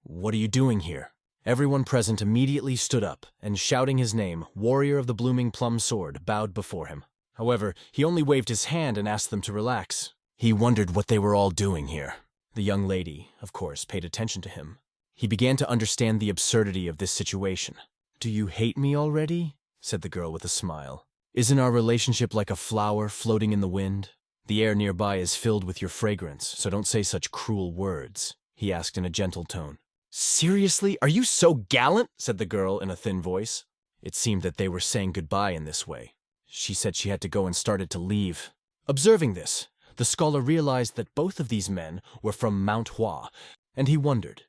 "What are you doing here?" Everyone present immediately stood up, and shouting his name, Warrior of the Blooming Plum Sword, bowed before him. However, he only waved his hand and asked them to relax. He wondered what they were all doing here. The young lady, of course, paid attention to him. He began to understand the absurdity of this situation. "Do you hate me already?" said the girl with a smile. "Isn't our relationship like a flower floating in the wind? The air nearby is filled with your fragrance, so don't say such cruel words," he asked in a gentle tone. "Seriously? Are you so gallant?" said the girl in a thin voice. It seemed that they were saying goodbye in this way. She said she had to go and started to leave. Observing this, the scholar realized that both of these men were from Manhwa, and he wondered,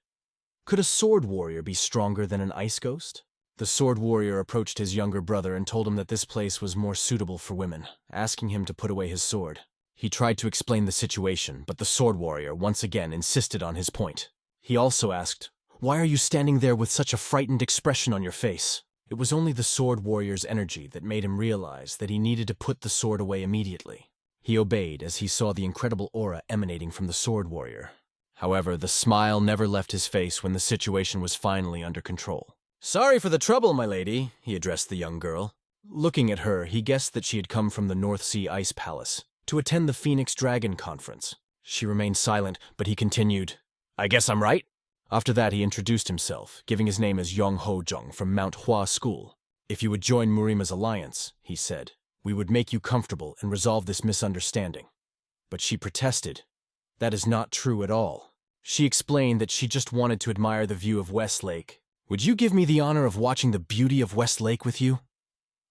could a sword warrior be stronger than an ice ghost? The sword warrior approached his younger brother and told him that this place was more suitable for women, asking him to put away his sword. He tried to explain the situation, but the sword warrior once again insisted on his point. He also asked, "Why are you standing there with such a frightened expression on your face?" It was only the sword warrior's energy that made him realize that he needed to put the sword away immediately. He obeyed as he saw the incredible aura emanating from the sword warrior. However, the smile never left his face when the situation was finally under control. "Sorry for the trouble, my lady," he addressed the young girl. Looking at her, he guessed that she had come from the North Sea Ice Palace to attend the Phoenix Dragon Conference. She remained silent, but he continued, "I guess I'm right? After that, he introduced himself, giving his name as Yong Ho-jung from MANHWA School. If you would join Murim's alliance, he said, we would make you comfortable and resolve this misunderstanding. But she protested. That is not true at all. She explained that she just wanted to admire the view of Westlake. Would you give me the honor of watching the beauty of Westlake with you?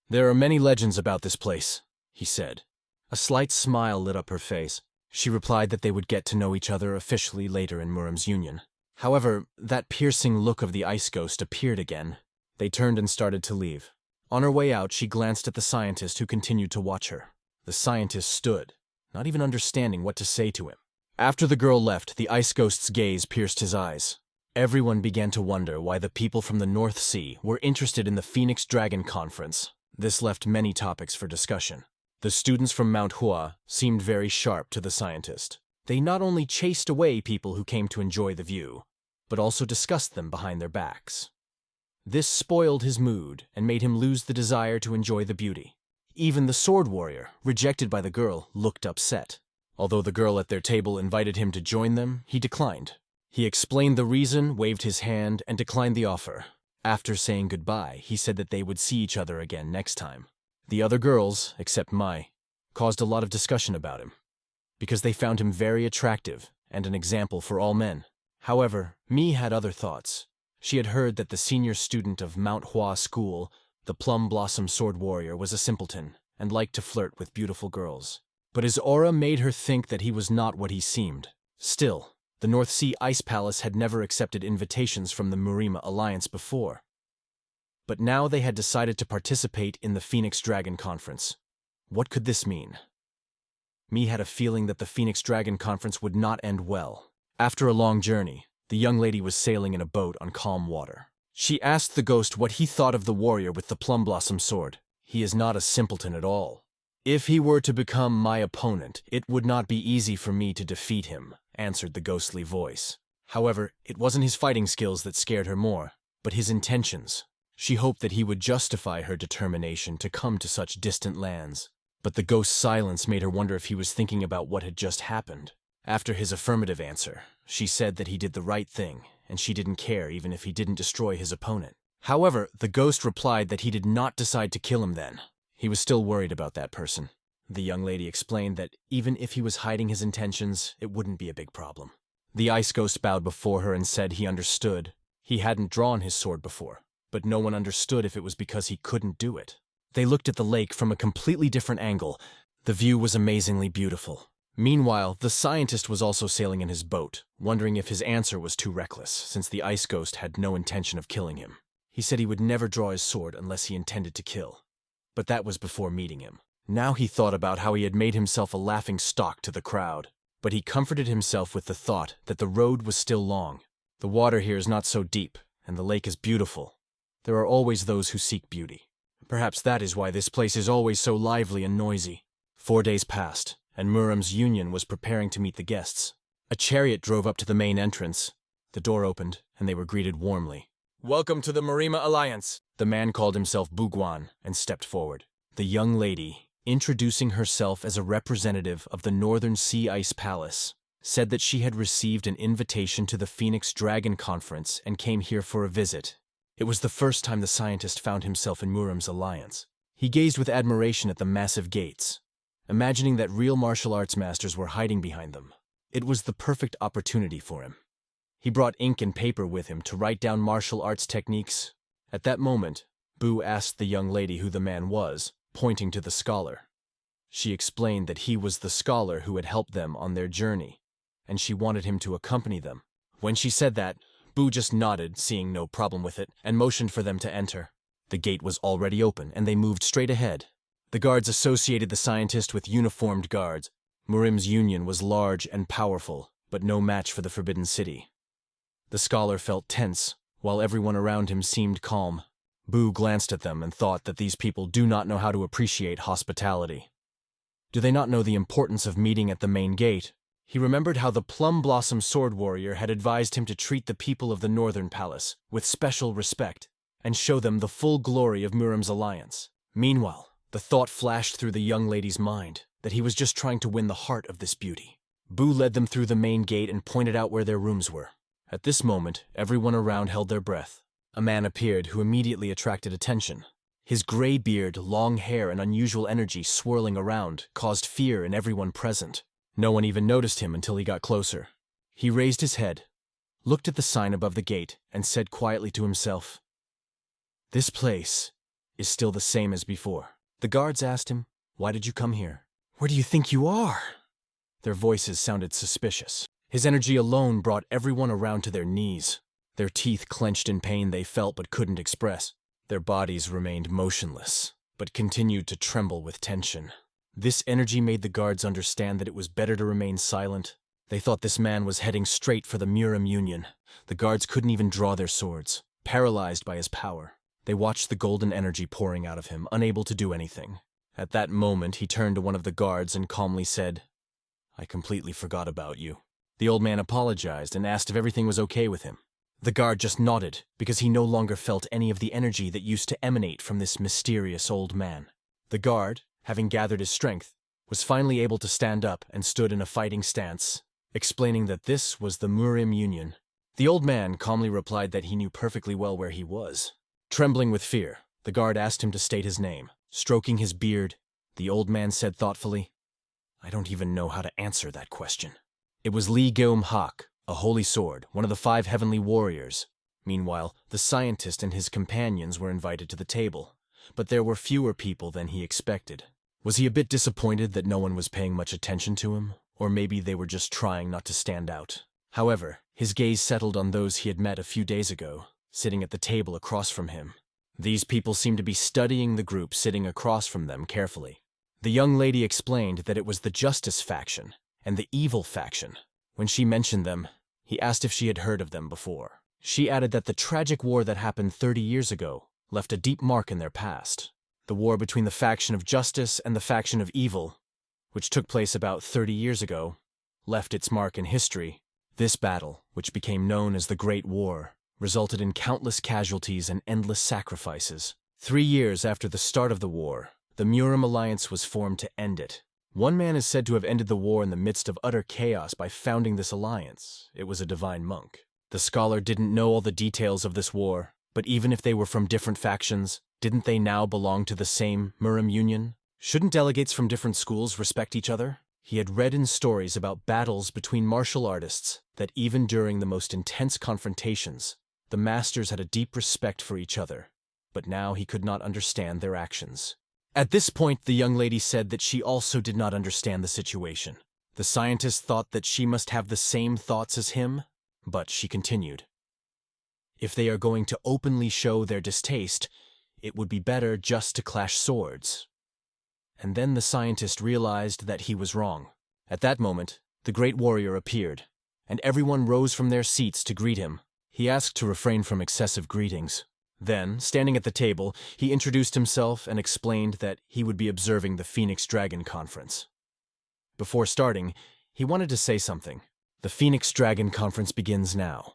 There are many legends about this place, he said. A slight smile lit up her face. She replied that they would get to know each other officially later in Murim's union. However, that piercing look of the ice ghost appeared again. They turned and started to leave. On her way out, she glanced at the scientist who continued to watch her. The scientist stood, not even understanding what to say to him. After the girl left, the ice ghost's gaze pierced his eyes. Everyone began to wonder why the people from the North Sea were interested in the Phoenix Dragon Conference. This left many topics for discussion. The students from MANHWA seemed very sharp to the scientist. They not only chased away people who came to enjoy the view, but also discussed them behind their backs. This spoiled his mood and made him lose the desire to enjoy the beauty. Even the sword warrior, rejected by the girl, looked upset. Although the girl at their table invited him to join them, he declined. He explained the reason, waved his hand, and declined the offer. After saying goodbye, he said that they would see each other again next time. The other girls, except Mai, caused a lot of discussion about him, because they found him very attractive and an example for all men. However, Mi had other thoughts. She had heard that the senior student of MANHWA School, the Plum Blossom Sword Warrior, was a simpleton and liked to flirt with beautiful girls. But his aura made her think that he was not what he seemed. Still, the North Sea Ice Palace had never accepted invitations from the Murim Alliance before. But now they had decided to participate in the Phoenix Dragon Conference. What could this mean? Mi had a feeling that the Phoenix Dragon Conference would not end well. After a long journey, the young lady was sailing in a boat on calm water. She asked the ghost what he thought of the warrior with the plum blossom sword. He is not a simpleton at all. If he were to become my opponent, it would not be easy for me to defeat him, answered the ghostly voice. However, it wasn't his fighting skills that scared her more, but his intentions. She hoped that he would justify her determination to come to such distant lands. But the ghost's silence made her wonder if he was thinking about what had just happened. After his affirmative answer, she said that he did the right thing, and she didn't care even if he didn't destroy his opponent. However, the ghost replied that he did not decide to kill him then. He was still worried about that person. The young lady explained that even if he was hiding his intentions, it wouldn't be a big problem. The ice ghost bowed before her and said he understood. He hadn't drawn his sword before, but no one understood if it was because he couldn't do it. They looked at the lake from a completely different angle. The view was amazingly beautiful. Meanwhile, the scientist was also sailing in his boat, wondering if his answer was too reckless, since the ice ghost had no intention of killing him. He said he would never draw his sword unless he intended to kill. But that was before meeting him. Now he thought about how he had made himself a laughing stock to the crowd. But he comforted himself with the thought that the road was still long. The water here is not so deep, and the lake is beautiful. There are always those who seek beauty. Perhaps that is why this place is always so lively and noisy. 4 days passed, and Murim's union was preparing to meet the guests. A chariot drove up to the main entrance. The door opened, and they were greeted warmly. "Welcome to the Murim Alliance." The man called himself Bugwan and stepped forward. The young lady, introducing herself as a representative of the Northern Sea Ice Palace, said that she had received an invitation to the Phoenix Dragon Conference and came here for a visit. It was the first time the scientist found himself in Murim's alliance. He gazed with admiration at the massive gates, imagining that real martial arts masters were hiding behind them. It was the perfect opportunity for him. He brought ink and paper with him to write down martial arts techniques. At that moment, Bu asked the young lady who the man was, pointing to the scholar. She explained that he was the scholar who had helped them on their journey, and she wanted him to accompany them. When she said that, Bu just nodded, seeing no problem with it, and motioned for them to enter. The gate was already open, and they moved straight ahead. The guards associated the scientist with uniformed guards. Murim's union was large and powerful, but no match for the Forbidden City. The scholar felt tense, while everyone around him seemed calm. Bu glanced at them and thought that these people do not know how to appreciate hospitality. Do they not know the importance of meeting at the main gate? He remembered how the Plum Blossom Sword Warrior had advised him to treat the people of the Northern Palace with special respect and show them the full glory of Murim's alliance. Meanwhile, the thought flashed through the young lady's mind that he was just trying to win the heart of this beauty. Bu led them through the main gate and pointed out where their rooms were. At this moment, everyone around held their breath. A man appeared who immediately attracted attention. His gray beard, long hair, and unusual energy swirling around caused fear in everyone present. No one even noticed him until he got closer. He raised his head, looked at the sign above the gate, and said quietly to himself, "This place is still the same as before." The guards asked him, "Why did you come here?" "Where do you think you are?" Their voices sounded suspicious. His energy alone brought everyone around to their knees. Their teeth clenched in pain they felt but couldn't express. Their bodies remained motionless, but continued to tremble with tension. This energy made the guards understand that it was better to remain silent. They thought this man was heading straight for the Murim Union. The guards couldn't even draw their swords, paralyzed by his power. They watched the golden energy pouring out of him, unable to do anything. At that moment, he turned to one of the guards and calmly said, "I completely forgot about you." The old man apologized and asked if everything was okay with him. The guard just nodded, because he no longer felt any of the energy that used to emanate from this mysterious old man. The guard, having gathered his strength, was finally able to stand up and stood in a fighting stance, explaining that this was the Murim Union. The old man calmly replied that he knew perfectly well where he was. Trembling with fear, the guard asked him to state his name. Stroking his beard, the old man said thoughtfully, "I don't even know how to answer that question." It was Lee Geum-hak, a holy sword, one of the 5 heavenly warriors. Meanwhile, the scientist and his companions were invited to the table, but there were fewer people than he expected. Was he a bit disappointed that no one was paying much attention to him? Or maybe they were just trying not to stand out. However, his gaze settled on those he had met a few days ago, sitting at the table across from him. These people seemed to be studying the group sitting across from them carefully. The young lady explained that it was the Justice faction and the Evil faction. When she mentioned them, he asked if she had heard of them before. She added that the tragic war that happened 30 years ago left a deep mark in their past. The war between the faction of Justice and the faction of Evil, which took place about 30 years ago, left its mark in history. This battle, which became known as the Great War, resulted in countless casualties and endless sacrifices. 3 years after the start of the war, the Murim Alliance was formed to end it. One man is said to have ended the war in the midst of utter chaos by founding this alliance. It was a divine monk. The scholar didn't know all the details of this war, but even if they were from different factions, didn't they now belong to the same Murim Union? Shouldn't delegates from different schools respect each other? He had read in stories about battles between martial artists that even during the most intense confrontations, the masters had a deep respect for each other, but now he could not understand their actions. At this point, the young lady said that she also did not understand the situation. The scientist thought that she must have the same thoughts as him, but she continued, "If they are going to openly show their distaste, it would be better just to clash swords." And then the scientist realized that he was wrong. At that moment, the great warrior appeared, and everyone rose from their seats to greet him. He asked to refrain from excessive greetings. Then, standing at the table, he introduced himself and explained that he would be observing the Phoenix Dragon Conference. Before starting, he wanted to say something. "The Phoenix Dragon Conference begins now.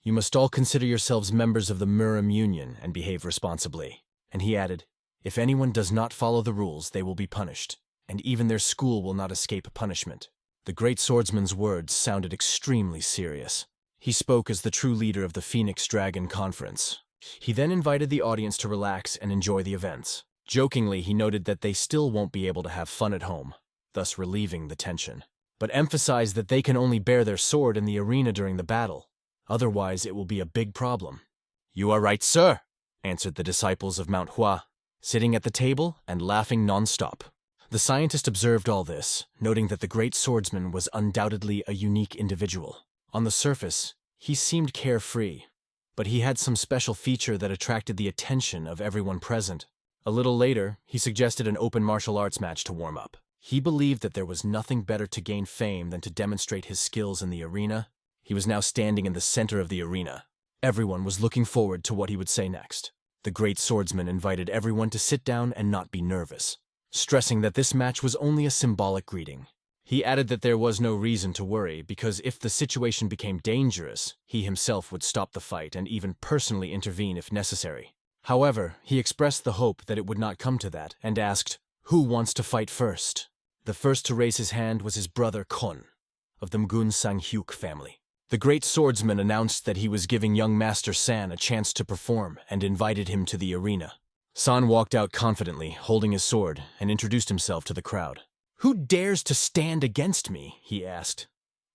You must all consider yourselves members of the Murim Union and behave responsibly." And he added, "If anyone does not follow the rules, they will be punished, and even their school will not escape punishment." The great swordsman's words sounded extremely serious. He spoke as the true leader of the Phoenix Dragon Conference. He then invited the audience to relax and enjoy the events. Jokingly, he noted that they still won't be able to have fun at home, thus relieving the tension, but emphasized that they can only bear their sword in the arena during the battle. Otherwise, it will be a big problem. "You are right, sir," answered the disciples of MANHUA, sitting at the table and laughing non-stop. The scientist observed all this, noting that the great swordsman was undoubtedly a unique individual. On the surface, he seemed carefree, but he had some special feature that attracted the attention of everyone present. A little later, he suggested an open martial arts match to warm up. He believed that there was nothing better to gain fame than to demonstrate his skills in the arena. He was now standing in the center of the arena. Everyone was looking forward to what he would say next. The great swordsman invited everyone to sit down and not be nervous, stressing that this match was only a symbolic greeting. He added that there was no reason to worry, because if the situation became dangerous, he himself would stop the fight and even personally intervene if necessary. However, he expressed the hope that it would not come to that, and asked, "Who wants to fight first?" The first to raise his hand was his brother Kon, of the Mgun Sang-hyuk family. The great swordsman announced that he was giving young Master San a chance to perform and invited him to the arena. San walked out confidently, holding his sword, and introduced himself to the crowd. "Who dares to stand against me?" he asked,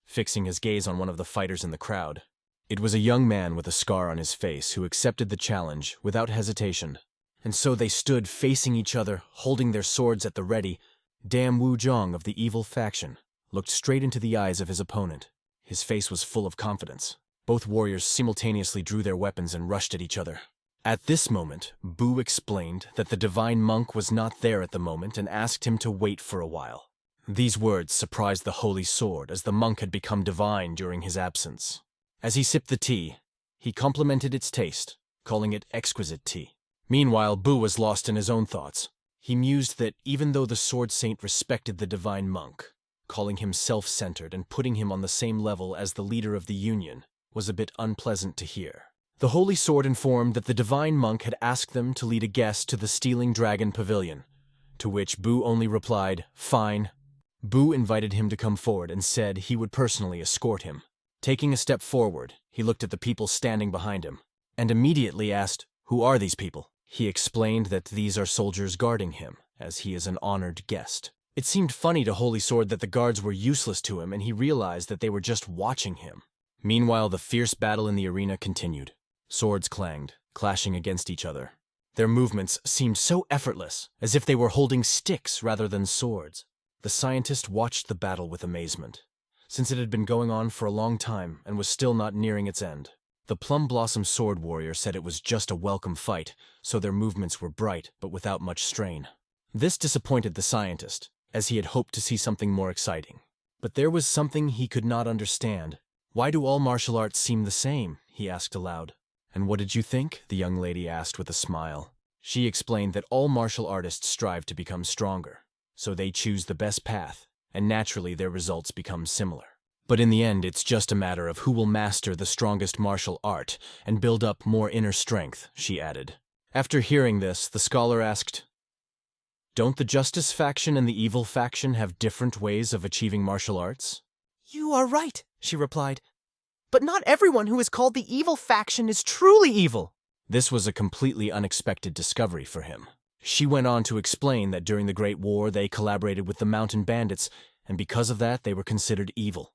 fixing his gaze on one of the fighters in the crowd. It was a young man with a scar on his face who accepted the challenge without hesitation. And so they stood facing each other, holding their swords at the ready. Dam Wuzhong of the evil faction looked straight into the eyes of his opponent. His face was full of confidence. Both warriors simultaneously drew their weapons and rushed at each other. At this moment, Bu explained that the divine monk was not there at the moment and asked him to wait for a while. These words surprised the holy sword, as the monk had become divine during his absence. As he sipped the tea, he complimented its taste, calling it exquisite tea. Meanwhile, Bu was lost in his own thoughts. He mused that even though the sword saint respected the divine monk, calling him self-centered and putting him on the same level as the leader of the Union was a bit unpleasant to hear. The holy sword informed that the divine monk had asked them to lead a guest to the Stealing Dragon Pavilion, to which Bu only replied, "Fine." Bu invited him to come forward and said he would personally escort him. Taking a step forward, he looked at the people standing behind him, and immediately asked, "Who are these people?" He explained that these are soldiers guarding him, as he is an honored guest. It seemed funny to Holy Sword that the guards were useless to him, and he realized that they were just watching him. Meanwhile, the fierce battle in the arena continued. Swords clanged, clashing against each other. Their movements seemed so effortless, as if they were holding sticks rather than swords. The scientist watched the battle with amazement, since it had been going on for a long time and was still not nearing its end. The Plum Blossom Sword Warrior said it was just a welcome fight, so their movements were bright but without much strain. This disappointed the scientist, as he had hoped to see something more exciting. But there was something he could not understand. "Why do all martial arts seem the same?" he asked aloud. "And what did you think?" the young lady asked with a smile. She explained that all martial artists strive to become stronger, so they choose the best path, and naturally their results become similar. But in the end, it's just a matter of who will master the strongest martial art and build up more inner strength, she added. After hearing this, the scholar asked, "Don't the Justice faction and the Evil faction have different ways of achieving martial arts?" "You are right," she replied. "But not everyone who is called the Evil faction is truly evil." This was a completely unexpected discovery for him. She went on to explain that during the Great War they collaborated with the Mountain Bandits, and because of that they were considered evil.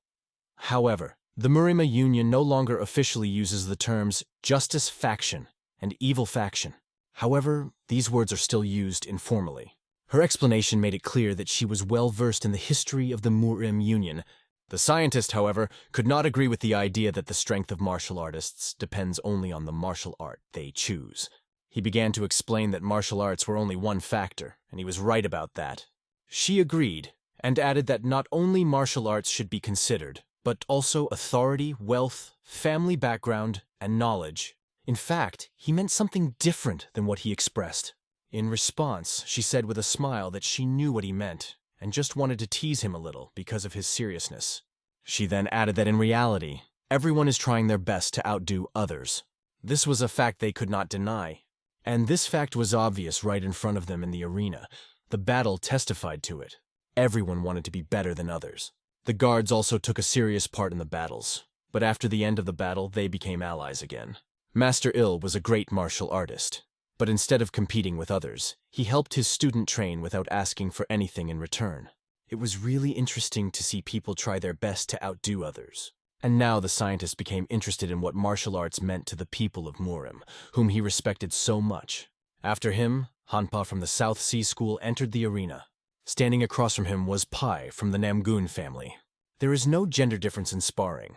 However, the Murim Union no longer officially uses the terms Justice faction and Evil faction. However, these words are still used informally. Her explanation made it clear that she was well versed in the history of the Murim Union. The scientist, however, could not agree with the idea that the strength of martial artists depends only on the martial art they choose. He began to explain that martial arts were only one factor, and he was right about that. She agreed, and added that not only martial arts should be considered, but also authority, wealth, family background, and knowledge. In fact, he meant something different than what he expressed. In response, she said with a smile that she knew what he meant, and just wanted to tease him a little because of his seriousness. She then added that in reality, everyone is trying their best to outdo others. This was a fact they could not deny, and this fact was obvious right in front of them in the arena. The battle testified to it. Everyone wanted to be better than others. The guards also took a serious part in the battles, but after the end of the battle, they became allies again. Master Il was a great martial artist, but instead of competing with others, he helped his student train without asking for anything in return. It was really interesting to see people try their best to outdo others. And now the scientist became interested in what martial arts meant to the people of Murim, whom he respected so much. After him, Hanpa from the South Sea School entered the arena. Standing across from him was Pai from the Namgun family. There is no gender difference in sparring,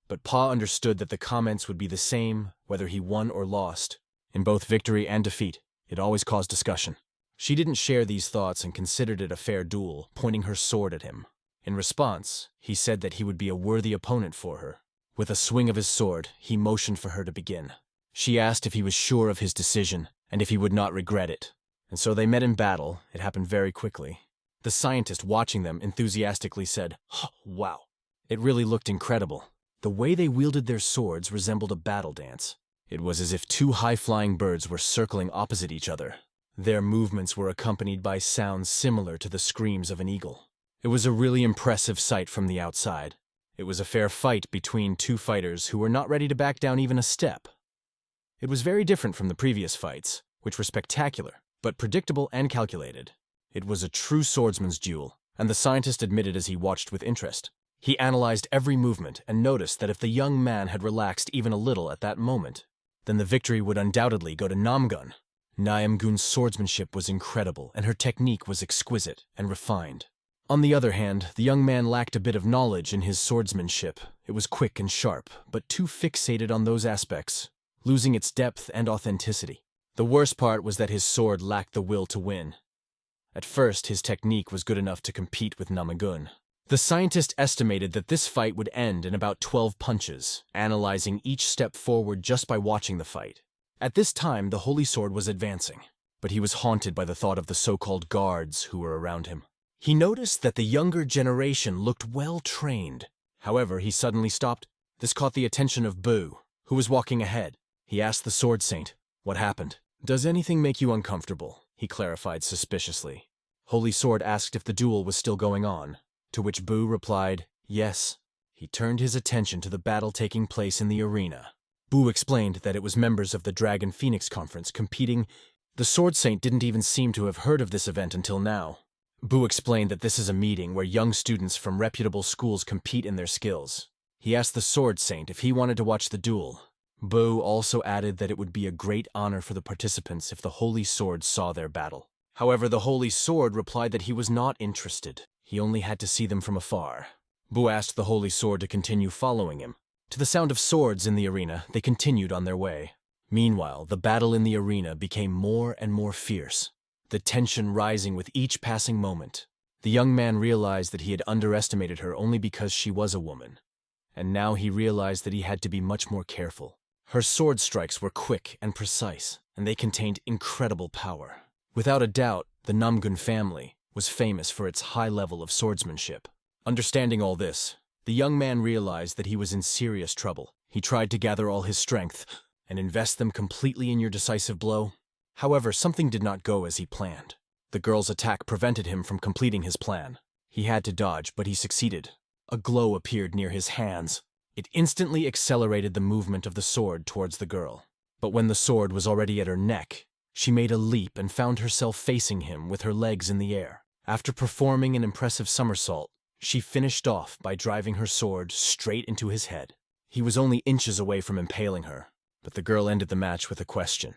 but Pa understood that the comments would be the same whether he won or lost. In both victory and defeat, it always caused discussion. She didn't share these thoughts and considered it a fair duel, pointing her sword at him. In response, he said that he would be a worthy opponent for her. With a swing of his sword, he motioned for her to begin. She asked if he was sure of his decision and if he would not regret it. And so they met in battle. It happened very quickly. The scientist watching them enthusiastically said, "Oh, wow." It really looked incredible. The way they wielded their swords resembled a battle dance. It was as if two high-flying birds were circling opposite each other. Their movements were accompanied by sounds similar to the screams of an eagle. It was a really impressive sight from the outside. It was a fair fight between two fighters who were not ready to back down even a step. It was very different from the previous fights, which were spectacular, but predictable and calculated. It was a true swordsman's duel, and the scientist admitted as he watched with interest. He analyzed every movement and noticed that if the young man had relaxed even a little at that moment, then the victory would undoubtedly go to Namgun. Naeumgun's swordsmanship was incredible, and her technique was exquisite and refined. On the other hand, the young man lacked a bit of knowledge in his swordsmanship. It was quick and sharp, but too fixated on those aspects, losing its depth and authenticity. The worst part was that his sword lacked the will to win. At first, his technique was good enough to compete with Namgun. The scientist estimated that this fight would end in about 12 punches, analyzing each step forward just by watching the fight. At this time, the holy sword was advancing, but he was haunted by the thought of the so-called guards who were around him. He noticed that the younger generation looked well-trained. However, he suddenly stopped. This caught the attention of Bu, who was walking ahead. He asked the sword saint, "What happened?" "Does anything make you uncomfortable?" he clarified suspiciously. Holy Sword asked if the duel was still going on, to which Bu replied, "Yes." He turned his attention to the battle taking place in the arena. Bu explained that it was members of the Dragon Phoenix Conference competing. The Sword Saint didn't even seem to have heard of this event until now. Bu explained that this is a meeting where young students from reputable schools compete in their skills. He asked the Sword Saint if he wanted to watch the duel. Bu also added that it would be a great honor for the participants if the Holy Sword saw their battle. However, the Holy Sword replied that he was not interested. He only had to see them from afar. Bu asked the Holy Sword to continue following him. To the sound of swords in the arena, they continued on their way. Meanwhile, the battle in the arena became more and more fierce, the tension rising with each passing moment. The young man realized that he had underestimated her only because she was a woman, and now he realized that he had to be much more careful. Her sword strikes were quick and precise, and they contained incredible power. Without a doubt, the Namgun family was famous for its high level of swordsmanship. Understanding all this, the young man realized that he was in serious trouble. He tried to gather all his strength and invest them completely in your decisive blow. However, something did not go as he planned. The girl's attack prevented him from completing his plan. He had to dodge, but he succeeded. A glow appeared near his hands. It instantly accelerated the movement of the sword towards the girl. But when the sword was already at her neck, she made a leap and found herself facing him with her legs in the air. After performing an impressive somersault, she finished off by driving her sword straight into his head. He was only inches away from impaling her, but the girl ended the match with a question.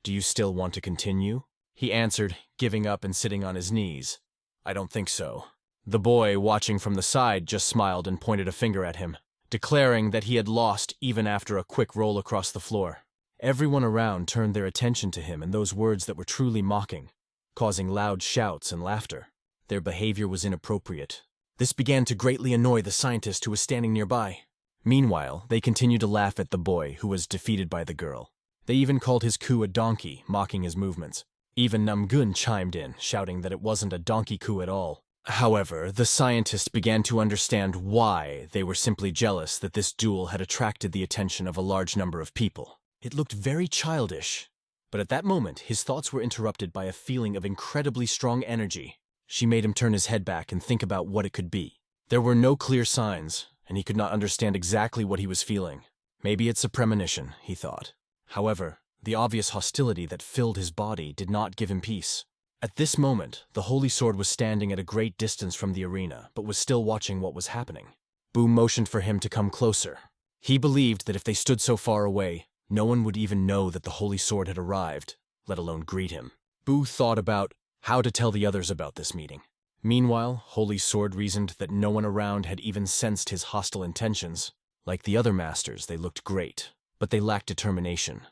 "Do you still want to continue?" He answered, giving up and sitting on his knees. "I don't think so." The boy, watching from the side, just smiled and pointed a finger at him, declaring that he had lost even after a quick roll across the floor. Everyone around turned their attention to him and those words that were truly mocking, causing loud shouts and laughter. Their behavior was inappropriate. This began to greatly annoy the scientist who was standing nearby. Meanwhile, they continued to laugh at the boy who was defeated by the girl. They even called his coup a donkey, mocking his movements. Even Namgun chimed in, shouting that it wasn't a donkey coup at all. However, the scientist began to understand why they were simply jealous that this duel had attracted the attention of a large number of people. It looked very childish. But at that moment, his thoughts were interrupted by a feeling of incredibly strong energy. She made him turn his head back and think about what it could be. There were no clear signs, and he could not understand exactly what he was feeling. Maybe it's a premonition, he thought. However, the obvious hostility that filled his body did not give him peace. At this moment, the Holy Sword was standing at a great distance from the arena, but was still watching what was happening. Bu motioned for him to come closer. He believed that if they stood so far away, no one would even know that the Holy Sword had arrived, let alone greet him. Bu thought about how to tell the others about this meeting. Meanwhile, Holy Sword reasoned that no one around had even sensed his hostile intentions. Like the other masters, they looked great, but they lacked determination.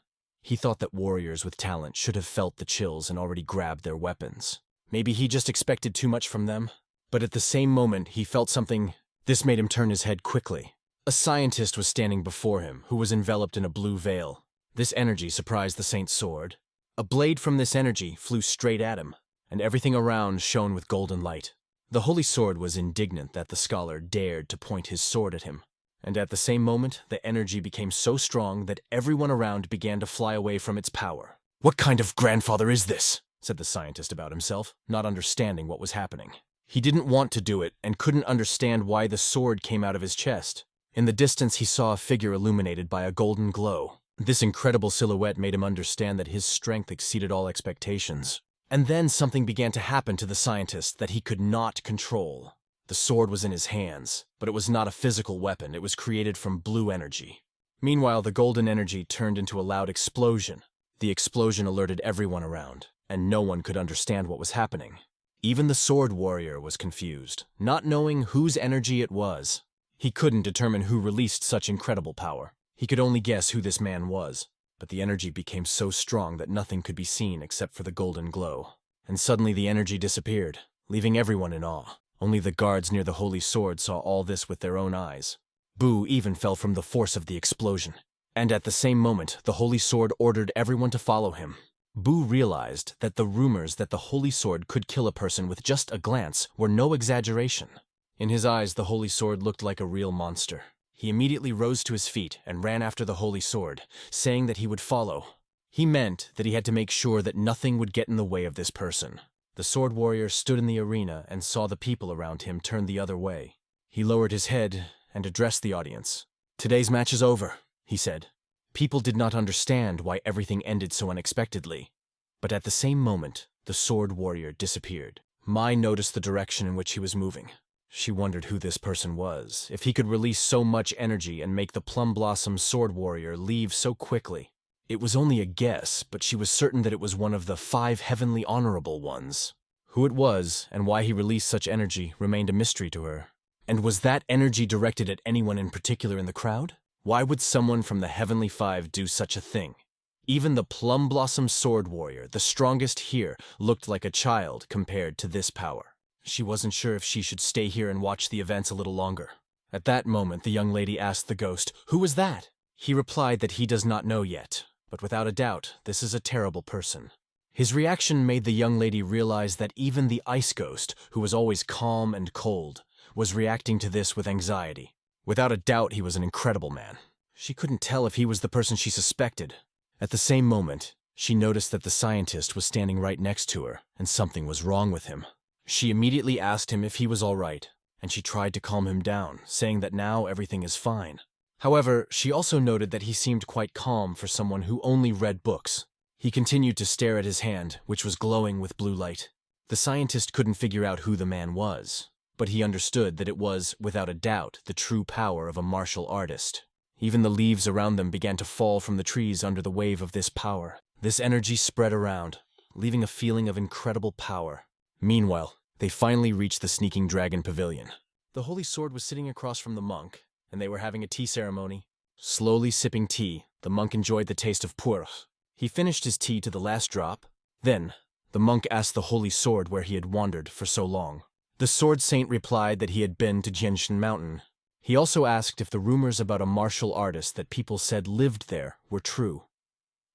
He thought that warriors with talent should have felt the chills and already grabbed their weapons. Maybe he just expected too much from them. But at the same moment, he felt something. This made him turn his head quickly. A scientist was standing before him, who was enveloped in a blue veil. This energy surprised the Saint's sword. A blade from this energy flew straight at him, and everything around shone with golden light. The Holy Sword was indignant that the scholar dared to point his sword at him. And at the same moment, the energy became so strong that everyone around began to fly away from its power. "What kind of grandfather is this?" said the scientist about himself, not understanding what was happening. He didn't want to do it and couldn't understand why the sword came out of his chest. In the distance, he saw a figure illuminated by a golden glow. This incredible silhouette made him understand that his strength exceeded all expectations. And then something began to happen to the scientist that he could not control. The sword was in his hands, but it was not a physical weapon. It was created from blue energy. Meanwhile, the golden energy turned into a loud explosion. The explosion alerted everyone around, and no one could understand what was happening. Even the sword warrior was confused, not knowing whose energy it was. He couldn't determine who released such incredible power. He could only guess who this man was, but the energy became so strong that nothing could be seen except for the golden glow. And suddenly the energy disappeared, leaving everyone in awe. Only the guards near the holy sword saw all this with their own eyes. Boo even fell from the force of the explosion. And at the same moment, the holy sword ordered everyone to follow him. Boo realized that the rumors that the holy sword could kill a person with just a glance were no exaggeration. In his eyes, the holy sword looked like a real monster. He immediately rose to his feet and ran after the holy sword, saying that he would follow. He meant that he had to make sure that nothing would get in the way of this person. The sword warrior stood in the arena and saw the people around him turn the other way. He lowered his head and addressed the audience. "Today's match is over," he said. People did not understand why everything ended so unexpectedly. But at the same moment, the sword warrior disappeared. Mai noticed the direction in which he was moving. She wondered who this person was, if he could release so much energy and make the Plum Blossom sword warrior leave so quickly. It was only a guess, but she was certain that it was one of the 5 heavenly honorable ones. Who it was and why he released such energy remained a mystery to her. And was that energy directed at anyone in particular in the crowd? Why would someone from the Heavenly 5 do such a thing? Even the Plum Blossom sword warrior, the strongest here, looked like a child compared to this power. She wasn't sure if she should stay here and watch the events a little longer. At that moment, the young lady asked the ghost, "Who was that?" He replied that he does not know yet, but without a doubt, this is a terrible person. His reaction made the young lady realize that even the ice ghost, who was always calm and cold, was reacting to this with anxiety. Without a doubt, he was an incredible man. She couldn't tell if he was the person she suspected. At the same moment, she noticed that the scientist was standing right next to her, and something was wrong with him. She immediately asked him if he was all right, and she tried to calm him down, saying that now everything is fine. However, she also noted that he seemed quite calm for someone who only read books. He continued to stare at his hand, which was glowing with blue light. The scientist couldn't figure out who the man was, but he understood that it was, without a doubt, the true power of a martial artist. Even the leaves around them began to fall from the trees under the wave of this power. This energy spread around, leaving a feeling of incredible power. Meanwhile, they finally reached the sneaking dragon pavilion. The holy sword was sitting across from the monk, and they were having a tea ceremony. Slowly sipping tea, the monk enjoyed the taste of puer. He finished his tea to the last drop. Then, the monk asked the holy sword where he had wandered for so long. The sword saint replied that he had been to Jianshan Mountain. He also asked if the rumors about a martial artist that people said lived there were true.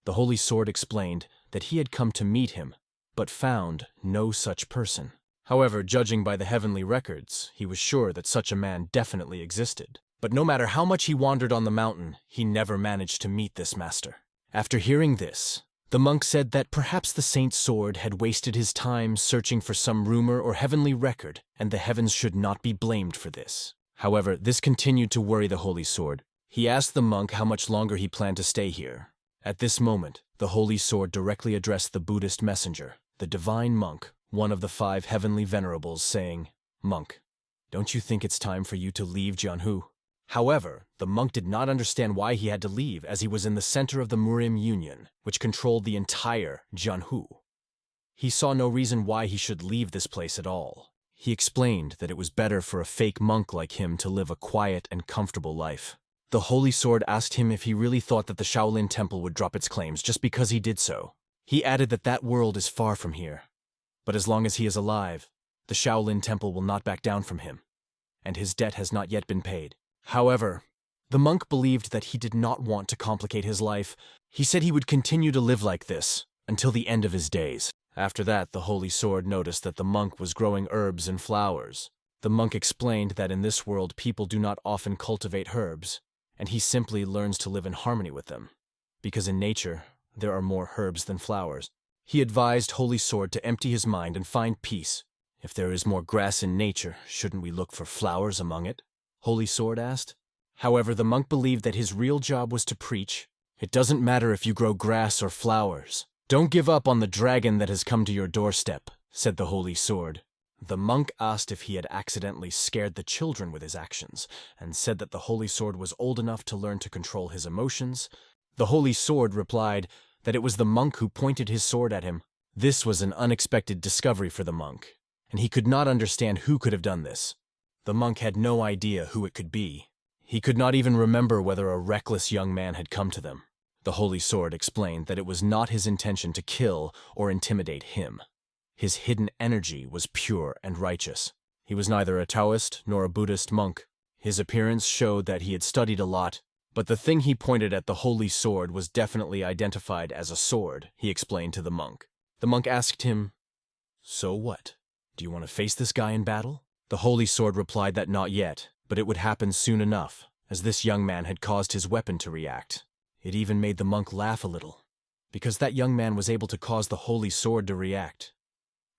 The holy sword explained that he had come to meet him, but found no such person. However, judging by the heavenly records, he was sure that such a man definitely existed. But no matter how much he wandered on the mountain, he never managed to meet this master. After hearing this, the monk said that perhaps the saint's sword had wasted his time searching for some rumor or heavenly record, and the heavens should not be blamed for this. However, this continued to worry the holy sword. He asked the monk how much longer he planned to stay here. At this moment, the holy sword directly addressed the Buddhist messenger, the divine monk, one of the 5 heavenly venerables, saying, "Monk, don't you think it's time for you to leave Jianhu?" However, the monk did not understand why he had to leave, as he was in the center of the Murim Union, which controlled the entire Jianhu. He saw no reason why he should leave this place at all. He explained that it was better for a fake monk like him to live a quiet and comfortable life. The holy sword asked him if he really thought that the Shaolin temple would drop its claims just because he did so. He added that that world is far from here. But as long as he is alive, the Shaolin temple will not back down from him, and his debt has not yet been paid. However, the monk believed that he did not want to complicate his life. He said he would continue to live like this until the end of his days. After that, the holy sword noticed that the monk was growing herbs and flowers. The monk explained that in this world people do not often cultivate herbs, and he simply learns to live in harmony with them, because in nature there are more herbs than flowers. He advised Holy Sword to empty his mind and find peace, If there is more grass in nature, shouldn't we look for flowers among it? Holy Sword asked. However, the monk believed that his real job was to preach. It doesn't matter if you grow grass or flowers. Don't give up on the dragon that has come to your doorstep, said the Holy Sword. The monk asked if he had accidentally scared the children with his actions, and said that the Holy Sword was old enough to learn to control his emotions. The Holy Sword replied that it was the monk who pointed his sword at him. This was an unexpected discovery for the monk, and he could not understand who could have done this. The monk had no idea who it could be. He could not even remember whether a reckless young man had come to them. The Holy Sword explained that it was not his intention to kill or intimidate him. His hidden energy was pure and righteous. He was neither a Taoist nor a Buddhist monk. His appearance showed that he had studied a lot, but the thing he pointed at, the Holy Sword, was definitely identified as a sword, he explained to the monk. The monk asked him, "So what? Do you want to face this guy in battle?" The Holy Sword replied that not yet, but it would happen soon enough, as this young man had caused his weapon to react. It even made the monk laugh a little, because that young man was able to cause the Holy Sword to react.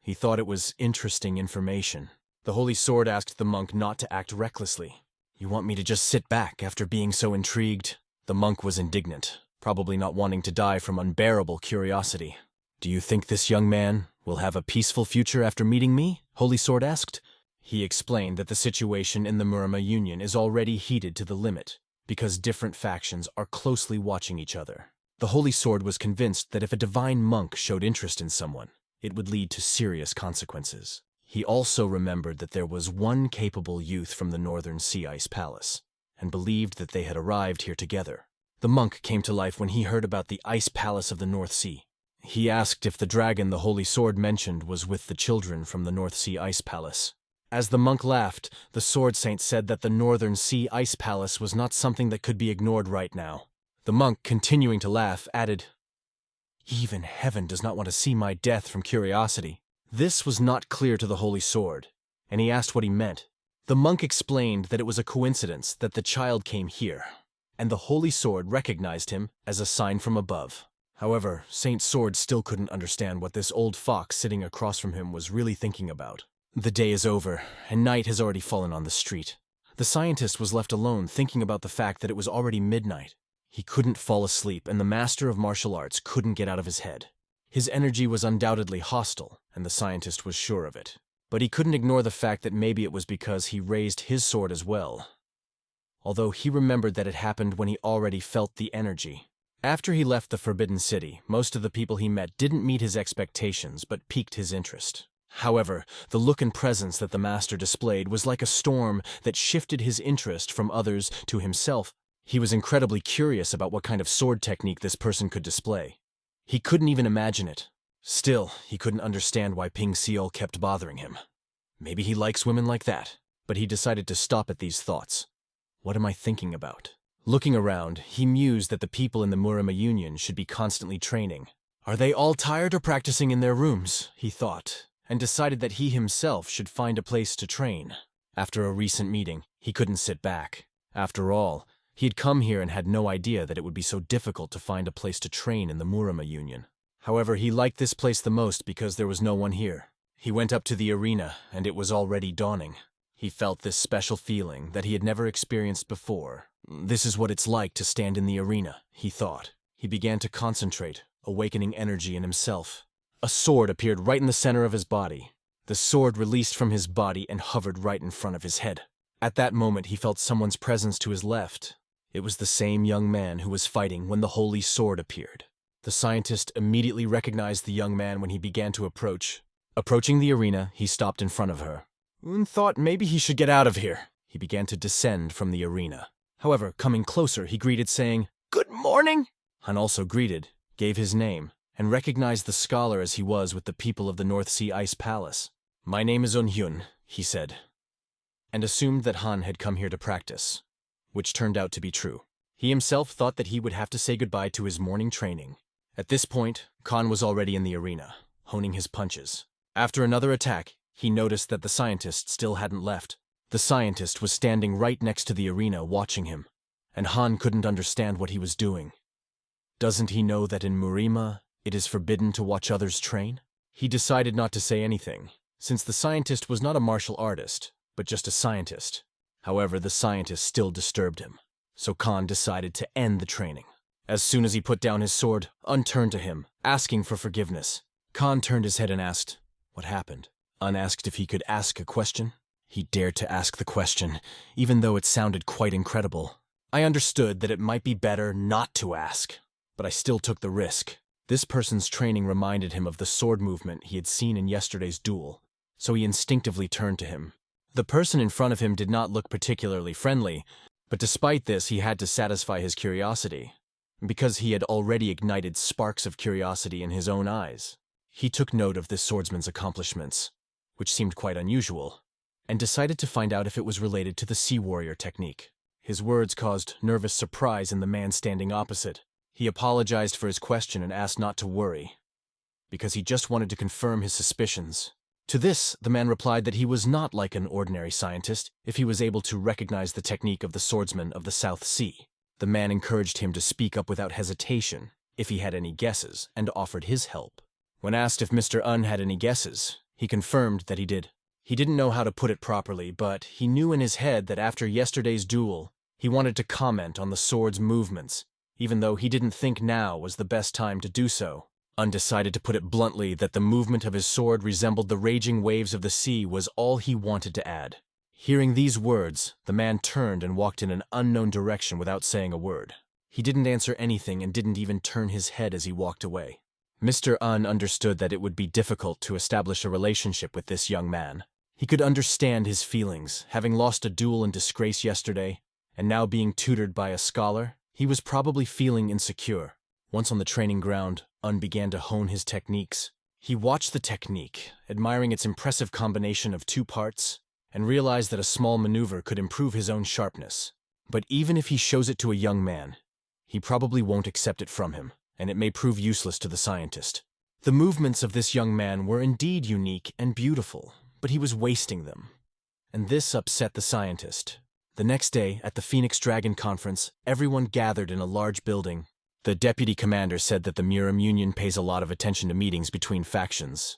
He thought it was interesting information. The Holy Sword asked the monk not to act recklessly. "You want me to just sit back after being so intrigued?" The monk was indignant, probably not wanting to die from unbearable curiosity. "Do you think this young man will have a peaceful future after meeting me?" Holy Sword asked. He explained that the situation in the Murim Union is already heated to the limit, because different factions are closely watching each other. The Holy Sword was convinced that if a divine monk showed interest in someone, it would lead to serious consequences. He also remembered that there was one capable youth from the Northern Sea Ice Palace, and believed that they had arrived here together. The monk came to life when he heard about the Ice Palace of the North Sea. He asked if the dragon the Holy Sword mentioned was with the children from the North Sea Ice Palace. As the monk laughed, the Sword Saint said that the Northern Sea Ice Palace was not something that could be ignored right now. The monk, continuing to laugh, added, "Even heaven does not want to see my death from curiosity." This was not clear to the Holy Sword, and he asked what he meant. The monk explained that it was a coincidence that the child came here, and the Holy Sword recognized him as a sign from above. However, Saint Sword still couldn't understand what this old fox sitting across from him was really thinking about. The day is over, and night has already fallen on the street. The scientist was left alone thinking about the fact that it was already midnight. He couldn't fall asleep, and the master of martial arts couldn't get out of his head. His energy was undoubtedly hostile, and the scientist was sure of it. But he couldn't ignore the fact that maybe it was because he raised his sword as well. Although he remembered that it happened when he already felt the energy. After he left the Forbidden City, most of the people he met didn't meet his expectations but piqued his interest. However, the look and presence that the master displayed was like a storm that shifted his interest from others to himself. He was incredibly curious about what kind of sword technique this person could display. He couldn't even imagine it. Still, he couldn't understand why Ping Seol kept bothering him. Maybe he likes women like that, but he decided to stop at these thoughts. What am I thinking about? Looking around, he mused that the people in the Murim Union should be constantly training. Are they all tired or practicing in their rooms? He thought, and decided that he himself should find a place to train. After a recent meeting, he couldn't sit back. After all, he had come here and had no idea that it would be so difficult to find a place to train in the Murim Union. However, he liked this place the most because there was no one here. He went up to the arena, and it was already dawning. He felt this special feeling that he had never experienced before. This is what it's like to stand in the arena, he thought. He began to concentrate, awakening energy in himself. A sword appeared right in the center of his body. The sword released from his body and hovered right in front of his head. At that moment, he felt someone's presence to his left. It was the same young man who was fighting when the Holy Sword appeared. The scientist immediately recognized the young man when he began to approach. Approaching the arena, he stopped in front of her. Un thought maybe he should get out of here. He began to descend from the arena. However, coming closer, he greeted saying, "Good morning!" Han also greeted, gave his name, and recognized the scholar as he was with the people of the North Sea Ice Palace. "My name is Hyun," he said, and assumed that Han had come here to practice, which turned out to be true. He himself thought that he would have to say goodbye to his morning training. At this point, Khan was already in the arena, honing his punches. After another attack, he noticed that the scientist still hadn't left. The scientist was standing right next to the arena watching him, and Han couldn't understand what he was doing. Doesn't he know that in Murima, it is forbidden to watch others train? He decided not to say anything, since the scientist was not a martial artist, but just a scientist. However, the scientist still disturbed him, so Khan decided to end the training. As soon as he put down his sword, Un turned to him, asking for forgiveness. Khan turned his head and asked, "What happened?" Un asked if he could ask a question. He dared to ask the question, even though it sounded quite incredible. I understood that it might be better not to ask, but I still took the risk. This person's training reminded him of the sword movement he had seen in yesterday's duel, so he instinctively turned to him. The person in front of him did not look particularly friendly, but despite this he had to satisfy his curiosity, because he had already ignited sparks of curiosity in his own eyes. He took note of this swordsman's accomplishments, which seemed quite unusual, and decided to find out if it was related to the Sea Warrior technique. His words caused nervous surprise in the man standing opposite. He apologized for his question and asked not to worry, because he just wanted to confirm his suspicions. To this, the man replied that he was not like an ordinary scientist if he was able to recognize the technique of the swordsman of the South Sea. The man encouraged him to speak up without hesitation if he had any guesses, and offered his help. When asked if Mr. Un had any guesses, he confirmed that he did. He didn't know how to put it properly, but he knew in his head that after yesterday's duel, he wanted to comment on the sword's movements, even though he didn't think now was the best time to do so. Un decided to put it bluntly that the movement of his sword resembled the raging waves of the sea was all he wanted to add. Hearing these words, the man turned and walked in an unknown direction without saying a word. He didn't answer anything and didn't even turn his head as he walked away. Mr. Un understood that it would be difficult to establish a relationship with this young man. He could understand his feelings, having lost a duel in disgrace yesterday, and now being tutored by a scholar. He was probably feeling insecure. Once on the training ground, Un began to hone his techniques. He watched the technique, admiring its impressive combination of two parts, and realized that a small maneuver could improve his own sharpness. But even if he shows it to a young man, he probably won't accept it from him, and it may prove useless to the scientist. The movements of this young man were indeed unique and beautiful, but he was wasting them, and this upset the scientist. The next day, at the Phoenix Dragon Conference, everyone gathered in a large building. The deputy commander said that the Murim Union pays a lot of attention to meetings between factions,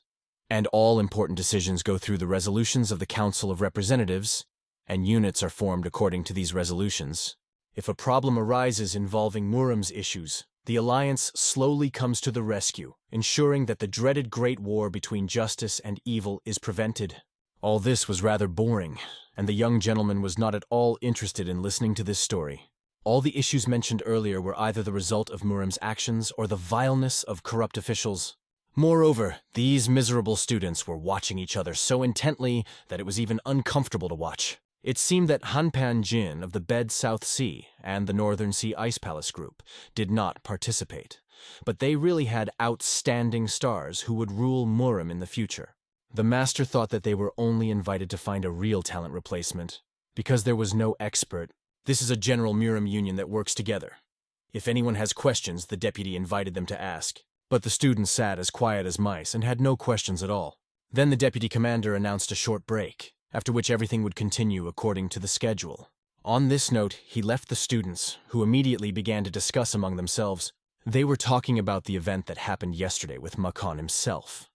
and all important decisions go through the resolutions of the Council of Representatives, and units are formed according to these resolutions. If a problem arises involving Murim's issues, the Alliance slowly comes to the rescue, ensuring that the dreaded Great War between justice and evil is prevented. All this was rather boring, and the young gentleman was not at all interested in listening to this story. All the issues mentioned earlier were either the result of Murim's actions or the vileness of corrupt officials. Moreover, these miserable students were watching each other so intently that it was even uncomfortable to watch. It seemed that Hanpan Jin of the Bed South Sea and the Northern Sea Ice Palace Group did not participate, but they really had outstanding stars who would rule Murim in the future. The master thought that they were only invited to find a real talent replacement, because there was no expert. This is a general Murim union that works together. If anyone has questions, the deputy invited them to ask, but the students sat as quiet as mice and had no questions at all. Then the deputy commander announced a short break, after which everything would continue according to the schedule. On this note, he left the students, who immediately began to discuss among themselves. They were talking about the event that happened yesterday with Makon himself.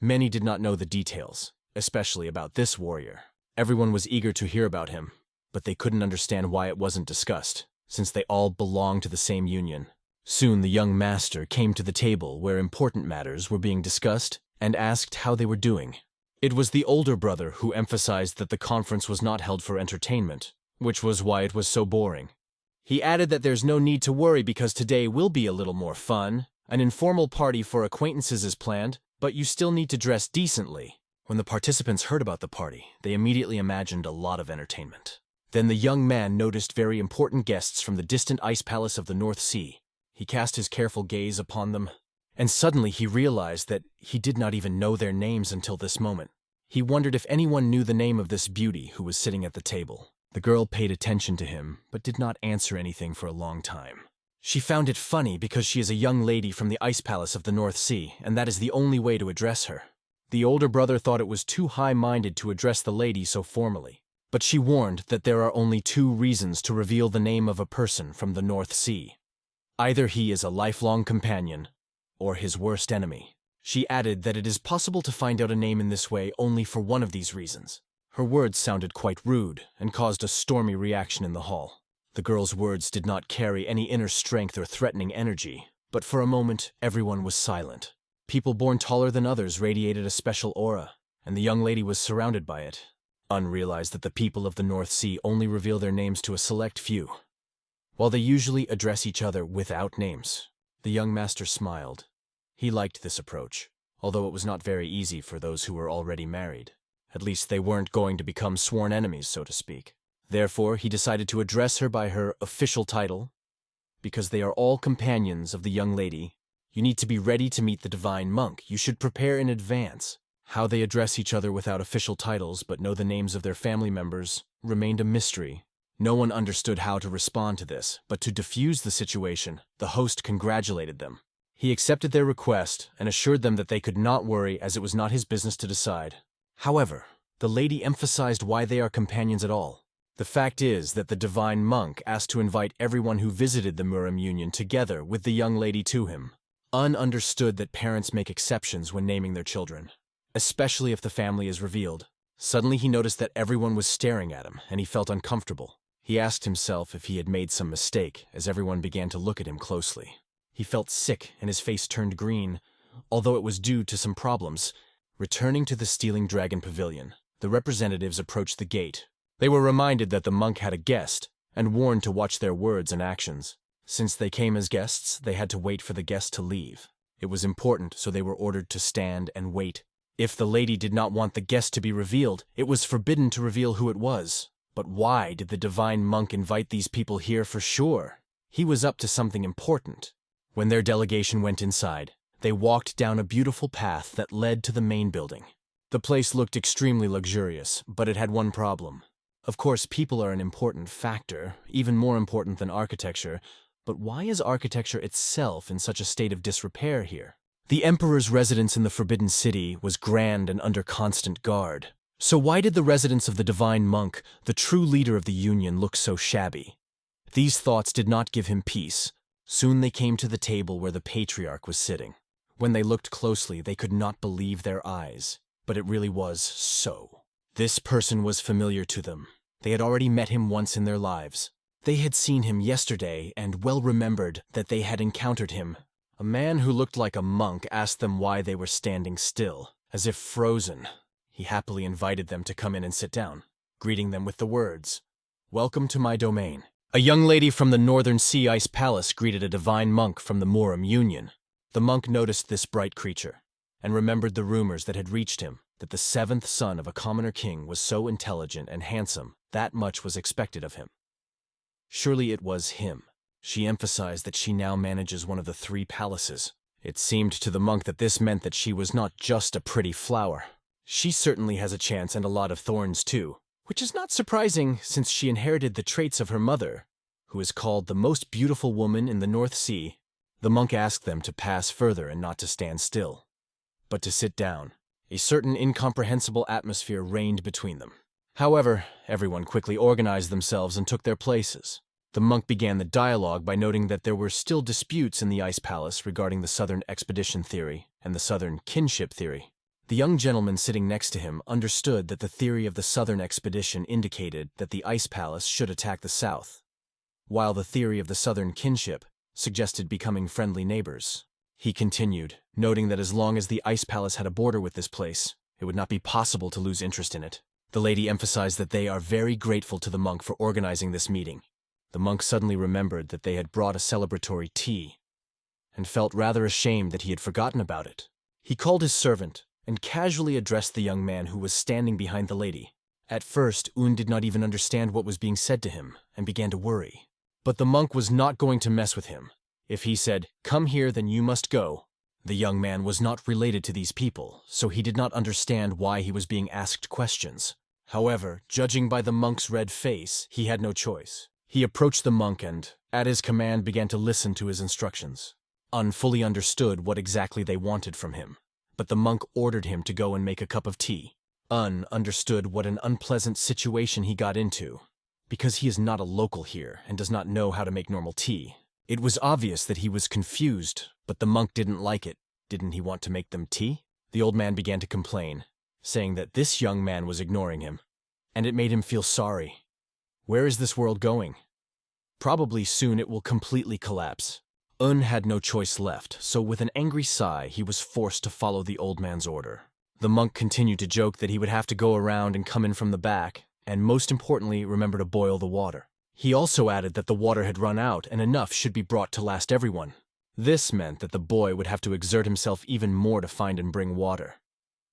Many did not know the details, especially about this warrior. Everyone was eager to hear about him, but they couldn't understand why it wasn't discussed, since they all belonged to the same union. Soon the young master came to the table where important matters were being discussed and asked how they were doing. It was the older brother who emphasized that the conference was not held for entertainment, which was why it was so boring. He added that there's no need to worry because today will be a little more fun. An informal party for acquaintances is planned, but you still need to dress decently. When the participants heard about the party, they immediately imagined a lot of entertainment. Then the young man noticed very important guests from the distant ice palace of the North Sea. He cast his careful gaze upon them, and suddenly he realized that he did not even know their names until this moment. He wondered if anyone knew the name of this beauty who was sitting at the table. The girl paid attention to him, but did not answer anything for a long time. She found it funny because she is a young lady from the ice palace of the North Sea, and that is the only way to address her. The older brother thought it was too high-minded to address the lady so formally, but she warned that there are only two reasons to reveal the name of a person from the North Sea. Either he is a lifelong companion, or his worst enemy. She added that it is possible to find out a name in this way only for one of these reasons. Her words sounded quite rude and caused a stormy reaction in the hall. The girl's words did not carry any inner strength or threatening energy, but for a moment everyone was silent. People born taller than others radiated a special aura, and the young lady was surrounded by it. Un realized that the people of the North Sea only reveal their names to a select few, while they usually address each other without names. The young master smiled. He liked this approach, although it was not very easy for those who were already married. At least they weren't going to become sworn enemies, so to speak. Therefore, he decided to address her by her official title. Because they are all companions of the young lady, you need to be ready to meet the divine monk. You should prepare in advance. How they address each other without official titles but know the names of their family members remained a mystery. No one understood how to respond to this, but to defuse the situation, the host congratulated them. He accepted their request and assured them that they could not worry as it was not his business to decide. However, the lady emphasized why they are companions at all. The fact is that the divine monk asked to invite everyone who visited the Murim Union together with the young lady to him. Un understood that parents make exceptions when naming their children, especially if the family is revealed. Suddenly he noticed that everyone was staring at him, and he felt uncomfortable. He asked himself if he had made some mistake, as everyone began to look at him closely. He felt sick, and his face turned green, although it was due to some problems. Returning to the Stealing Dragon Pavilion, the representatives approached the gate. They were reminded that the monk had a guest, and warned to watch their words and actions. Since they came as guests, they had to wait for the guest to leave. It was important, so they were ordered to stand and wait. If the lady did not want the guest to be revealed, it was forbidden to reveal who it was. But why did the divine monk invite these people here for sure? He was up to something important. When their delegation went inside, they walked down a beautiful path that led to the main building. The place looked extremely luxurious, but it had one problem. Of course, people are an important factor, even more important than architecture, but why is architecture itself in such a state of disrepair here? The emperor's residence in the Forbidden City was grand and under constant guard. So why did the residence of the divine monk, the true leader of the Union, look so shabby? These thoughts did not give him peace. Soon they came to the table where the patriarch was sitting. When they looked closely, they could not believe their eyes. But it really was so. This person was familiar to them. They had already met him once in their lives. They had seen him yesterday and well remembered that they had encountered him. A man who looked like a monk asked them why they were standing still, as if frozen. He happily invited them to come in and sit down, greeting them with the words, "Welcome to my domain." A young lady from the Northern Sea Ice Palace greeted a divine monk from the Murim Union. The monk noticed this bright creature, and remembered the rumors that had reached him, that the seventh son of a commoner king was so intelligent and handsome, that much was expected of him. Surely it was him. She emphasized that she now manages one of the 3 palaces. It seemed to the monk that this meant that she was not just a pretty flower. She certainly has a chance and a lot of thorns too, which is not surprising since she inherited the traits of her mother, who is called the most beautiful woman in the North Sea. The monk asked them to pass further and not to stand still, but to sit down. A certain incomprehensible atmosphere reigned between them. However, everyone quickly organized themselves and took their places. The monk began the dialogue by noting that there were still disputes in the Ice Palace regarding the Southern Expedition Theory and the Southern Kinship Theory. The young gentleman sitting next to him understood that the theory of the Southern Expedition indicated that the Ice Palace should attack the South, while the theory of the Southern Kinship suggested becoming friendly neighbors. He continued, noting that as long as the Ice Palace had a border with this place, it would not be possible to lose interest in it. The lady emphasized that they are very grateful to the monk for organizing this meeting. The monk suddenly remembered that they had brought a celebratory tea, and felt rather ashamed that he had forgotten about it. He called his servant, and casually addressed the young man who was standing behind the lady. At first, Un did not even understand what was being said to him, and began to worry. But the monk was not going to mess with him. If he said, "Come here, then you must go." The young man was not related to these people, so he did not understand why he was being asked questions. However, judging by the monk's red face, he had no choice. He approached the monk and, at his command, began to listen to his instructions. Un fully understood what exactly they wanted from him, but the monk ordered him to go and make a cup of tea. Un understood what an unpleasant situation he got into, because he is not a local here and does not know how to make normal tea. It was obvious that he was confused, but the monk didn't like it. Didn't he want to make them tea? The old man began to complain, saying that this young man was ignoring him, and it made him feel sorry. Where is this world going? Probably soon it will completely collapse. Un had no choice left, so with an angry sigh, he was forced to follow the old man's order. The monk continued to joke that he would have to go around and come in from the back, and most importantly, remember to boil the water. He also added that the water had run out and enough should be brought to last everyone. This meant that the boy would have to exert himself even more to find and bring water.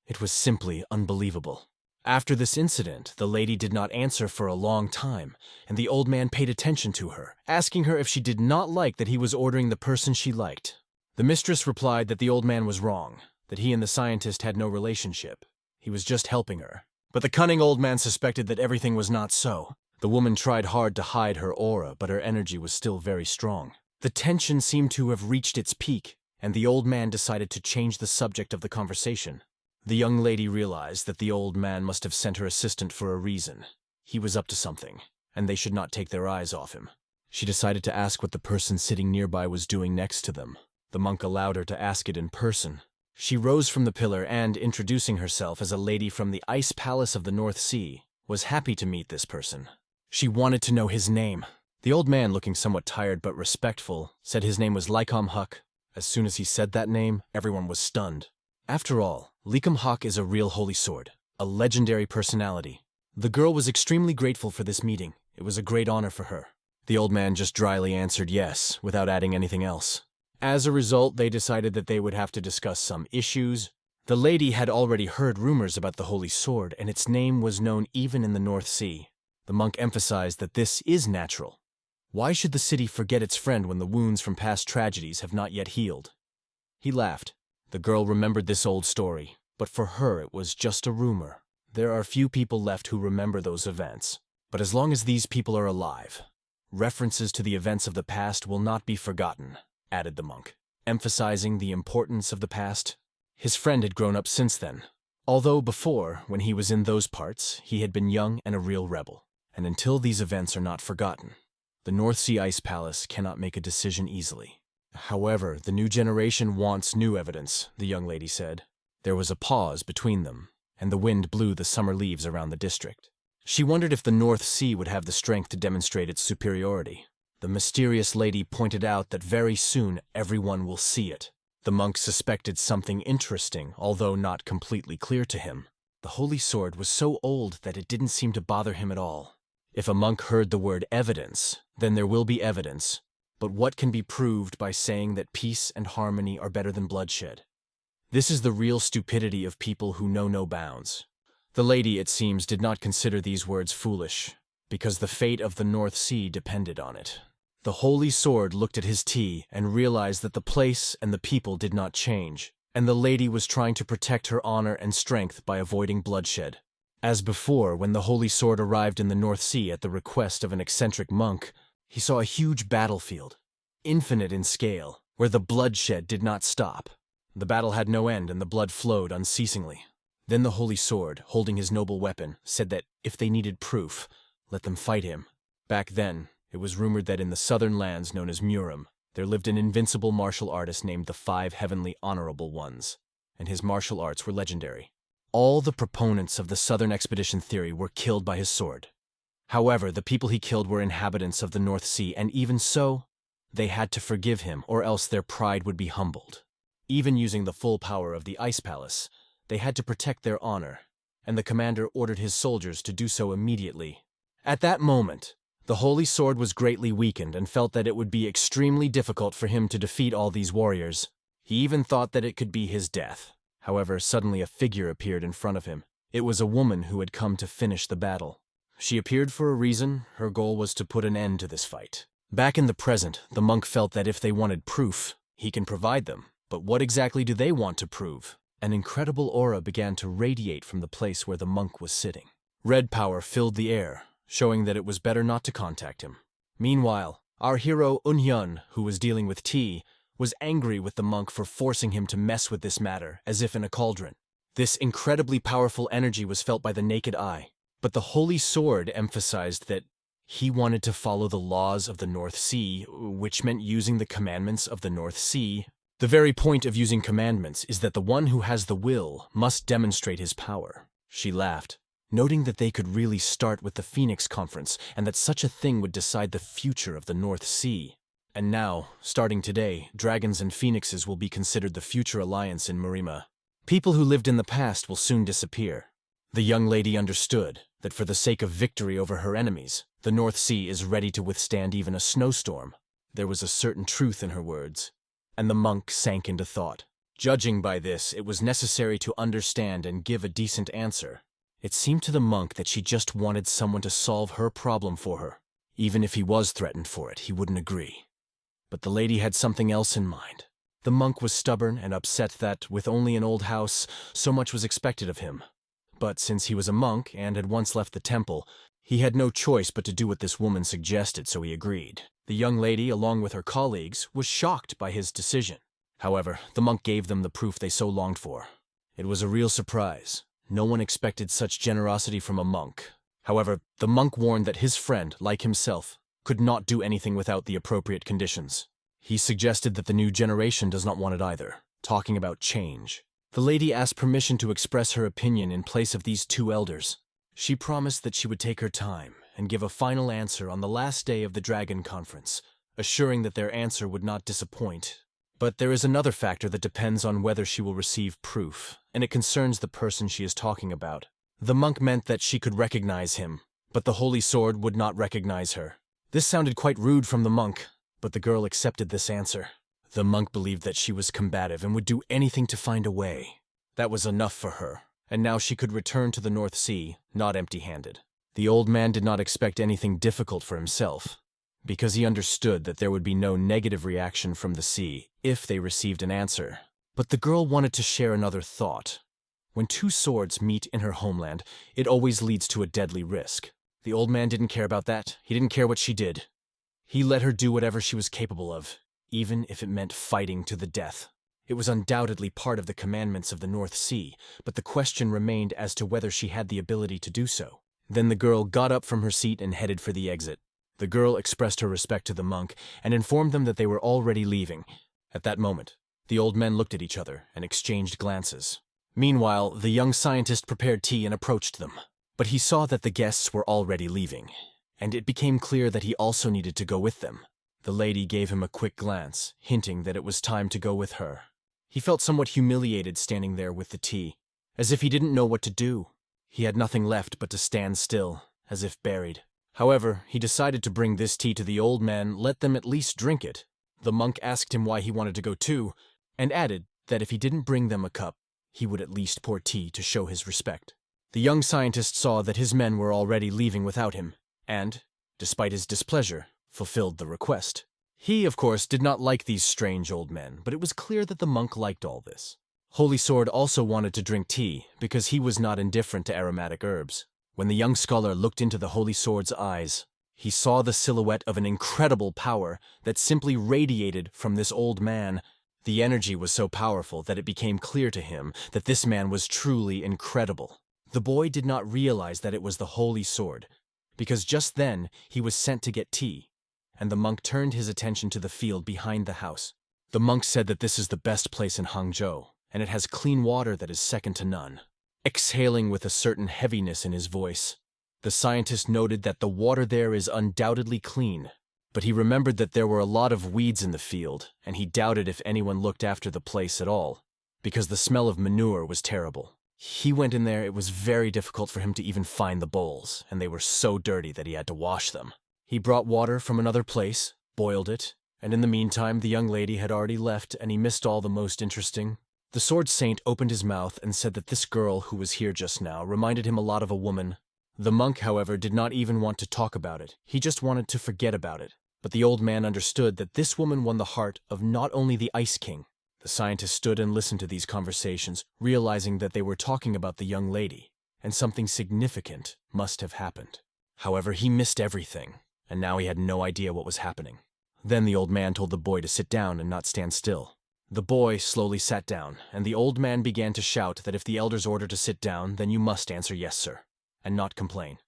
It was simply unbelievable. After this incident, the lady did not answer for a long time, and the old man paid attention to her, asking her if she did not like that he was ordering the person she liked. The mistress replied that the old man was wrong, that he and the scientist had no relationship. He was just helping her. But the cunning old man suspected that everything was not so. The woman tried hard to hide her aura, but her energy was still very strong. The tension seemed to have reached its peak, and the old man decided to change the subject of the conversation. The young lady realized that the old man must have sent her assistant for a reason. He was up to something, and they should not take their eyes off him. She decided to ask what the person sitting nearby was doing next to them. The monk allowed her to ask it in person. She rose from the pillar and, introducing herself as a lady from the Ice Palace of the North Sea, was happy to meet this person. She wanted to know his name. The old man, looking somewhat tired but respectful, said his name was Lycom Huck. As soon as he said that name, everyone was stunned. After all, Lycom Huck is a real holy sword, a legendary personality. The girl was extremely grateful for this meeting. It was a great honor for her. The old man just dryly answered yes, without adding anything else. As a result, they decided that they would have to discuss some issues. The lady had already heard rumors about the holy sword, and its name was known even in the North Sea. The monk emphasized that this is natural. Why should the city forget its friend when the wounds from past tragedies have not yet healed? He laughed. The girl remembered this old story, but for her it was just a rumor. There are few people left who remember those events. But as long as these people are alive, references to the events of the past will not be forgotten, added the monk, emphasizing the importance of the past. His friend had grown up since then, although before, when he was in those parts, he had been young and a real rebel. And until these events are not forgotten, the North Sea Ice Palace cannot make a decision easily. However, the new generation wants new evidence, the young lady said. There was a pause between them, and the wind blew the summer leaves around the district. She wondered if the North Sea would have the strength to demonstrate its superiority. The mysterious lady pointed out that very soon everyone will see it. The monk suspected something interesting, although not completely clear to him. The holy sword was so old that it didn't seem to bother him at all. If a monk heard the word evidence, then there will be evidence. But what can be proved by saying that peace and harmony are better than bloodshed? This is the real stupidity of people who know no bounds. The lady, it seems, did not consider these words foolish, because the fate of the North Sea depended on it. The holy sword looked at his tea and realized that the place and the people did not change, and the lady was trying to protect her honor and strength by avoiding bloodshed. As before, when the holy sword arrived in the North Sea at the request of an eccentric monk, he saw a huge battlefield, infinite in scale, where the bloodshed did not stop. The battle had no end and the blood flowed unceasingly. Then the holy sword, holding his noble weapon, said that if they needed proof, let them fight him. Back then, it was rumored that in the southern lands known as Murim, there lived an invincible martial artist named the Five Heavenly Honorable Ones, and his martial arts were legendary. All the proponents of the Southern Expedition theory were killed by his sword. However, the people he killed were inhabitants of the North Sea, and even so, they had to forgive him, or else their pride would be humbled. Even using the full power of the Ice Palace, they had to protect their honor, and the commander ordered his soldiers to do so immediately. At that moment, the holy sword was greatly weakened and felt that it would be extremely difficult for him to defeat all these warriors. He even thought that it could be his death. However, suddenly a figure appeared in front of him. It was a woman who had come to finish the battle. She appeared for a reason. Her goal was to put an end to this fight. Back in the present, the monk felt that if they wanted proof, he can provide them. But what exactly do they want to prove? An incredible aura began to radiate from the place where the monk was sitting. Red power filled the air, showing that it was better not to contact him. Meanwhile, our hero Hyun, who was dealing with tea, was angry with the monk for forcing him to mess with this matter, as if in a cauldron. This incredibly powerful energy was felt by the naked eye, but the holy sword emphasized that he wanted to follow the laws of the North Sea, which meant using the commandments of the North Sea The very point of using commandments is that the one who has the will must demonstrate his power. She laughed, noting that they could really start with the Phoenix Conference and that such a thing would decide the future of the North Sea. And now, starting today, dragons and phoenixes will be considered the future alliance in Murim. People who lived in the past will soon disappear. The young lady understood that for the sake of victory over her enemies, the North Sea is ready to withstand even a snowstorm. There was a certain truth in her words, and the monk sank into thought. Judging by this, it was necessary to understand and give a decent answer. It seemed to the monk that she just wanted someone to solve her problem for her. Even if he was threatened for it, he wouldn't agree. But the lady had something else in mind. The monk was stubborn and upset that, with only an old house, so much was expected of him. But since he was a monk and had once left the temple, he had no choice but to do what this woman suggested, so he agreed. The young lady, along with her colleagues, was shocked by his decision. However, the monk gave them the proof they so longed for. It was a real surprise. No one expected such generosity from a monk. However, the monk warned that his friend, like himself, could not do anything without the appropriate conditions. He suggested that the new generation does not want it either, talking about change. The lady asked permission to express her opinion in place of these two elders. She promised that she would take her time and give a final answer on the last day of the Dragon Conference, assuring that their answer would not disappoint. But there is another factor that depends on whether she will receive proof, and it concerns the person she is talking about. The monk meant that she could recognize him, but the holy sword would not recognize her. This sounded quite rude from the monk, but the girl accepted this answer. The monk believed that she was combative and would do anything to find a way. That was enough for her, and now she could return to the North Sea, not empty-handed. The old man did not expect anything difficult for himself, because he understood that there would be no negative reaction from the sea if they received an answer. But the girl wanted to share another thought. When two swords meet in her homeland, it always leads to a deadly risk. The old man didn't care about that. He didn't care what she did. He let her do whatever she was capable of, even if it meant fighting to the death. It was undoubtedly part of the commandments of the North Sea, but the question remained as to whether she had the ability to do so. Then the girl got up from her seat and headed for the exit. The girl expressed her respect to the monk and informed them that they were already leaving. At that moment, the old men looked at each other and exchanged glances. Meanwhile, the young scientist prepared tea and approached them. But he saw that the guests were already leaving, and it became clear that he also needed to go with them. The lady gave him a quick glance, hinting that it was time to go with her. He felt somewhat humiliated standing there with the tea, as if he didn't know what to do. He had nothing left but to stand still, as if buried. However, he decided to bring this tea to the old man, let them at least drink it. The monk asked him why he wanted to go too, and added that if he didn't bring them a cup, he would at least pour tea to show his respect. The young scientist saw that his men were already leaving without him, and, despite his displeasure, fulfilled the request. He, of course, did not like these strange old men, but it was clear that the monk liked all this. Holy Sword also wanted to drink tea, because he was not indifferent to aromatic herbs. When the young scholar looked into the Holy Sword's eyes, he saw the silhouette of an incredible power that simply radiated from this old man. The energy was so powerful that it became clear to him that this man was truly incredible. The boy did not realize that it was the Holy Sword, because just then he was sent to get tea, and the monk turned his attention to the field behind the house. The monk said that this is the best place in Hangzhou, and it has clean water that is second to none. Exhaling with a certain heaviness in his voice, the scientist noted that the water there is undoubtedly clean, but he remembered that there were a lot of weeds in the field, and he doubted if anyone looked after the place at all, because the smell of manure was terrible. He went in there. It was very difficult for him to even find the bowls, and they were so dirty that he had to wash them. He brought water from another place, boiled it, and in the meantime the young lady had already left and he missed all the most interesting. The sword saint opened his mouth and said that this girl who was here just now reminded him a lot of a woman. The monk, however, did not even want to talk about it. He just wanted to forget about it. But the old man understood that this woman won the heart of not only the Ice King. The scientist stood and listened to these conversations, realizing that they were talking about the young lady, and something significant must have happened. However, he missed everything, and now he had no idea what was happening. Then the old man told the boy to sit down and not stand still. The boy slowly sat down, and the old man began to shout that if the elders order to sit down, then you must answer yes, sir, and not complain.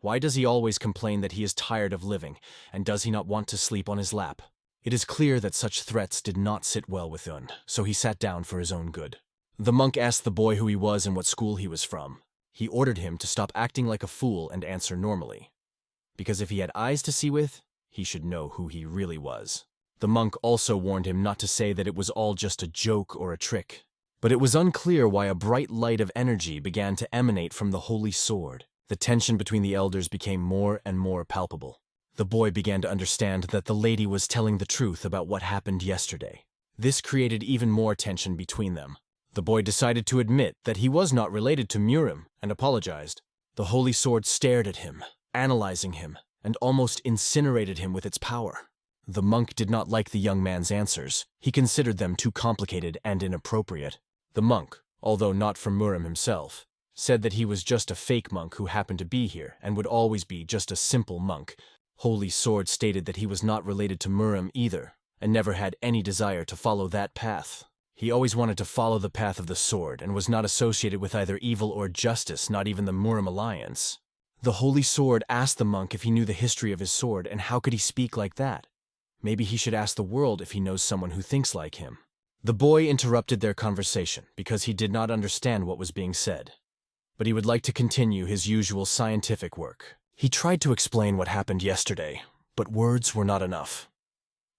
Why does he always complain that he is tired of living, and does he not want to sleep on his lap? It is clear that such threats did not sit well with Hyun, so he sat down for his own good. The monk asked the boy who he was and what school he was from. He ordered him to stop acting like a fool and answer normally, because if he had eyes to see with, he should know who he really was. The monk also warned him not to say that it was all just a joke or a trick, but it was unclear why a bright light of energy began to emanate from the holy sword. The tension between the elders became more and more palpable. The boy began to understand that the lady was telling the truth about what happened yesterday. This created even more tension between them. The boy decided to admit that he was not related to Murim and apologized. The holy sword stared at him, analyzing him, and almost incinerated him with its power. The monk did not like the young man's answers. He considered them too complicated and inappropriate. The monk, although not from Murim himself, said that he was just a fake monk who happened to be here and would always be just a simple monk. Holy Sword stated that he was not related to Murim either, and never had any desire to follow that path. He always wanted to follow the path of the sword and was not associated with either evil or justice, not even the Murim Alliance. The Holy Sword asked the monk if he knew the history of his sword, and how could he speak like that? Maybe he should ask the world if he knows someone who thinks like him. The boy interrupted their conversation because he did not understand what was being said, but he would like to continue his usual scientific work. He tried to explain what happened yesterday, but words were not enough.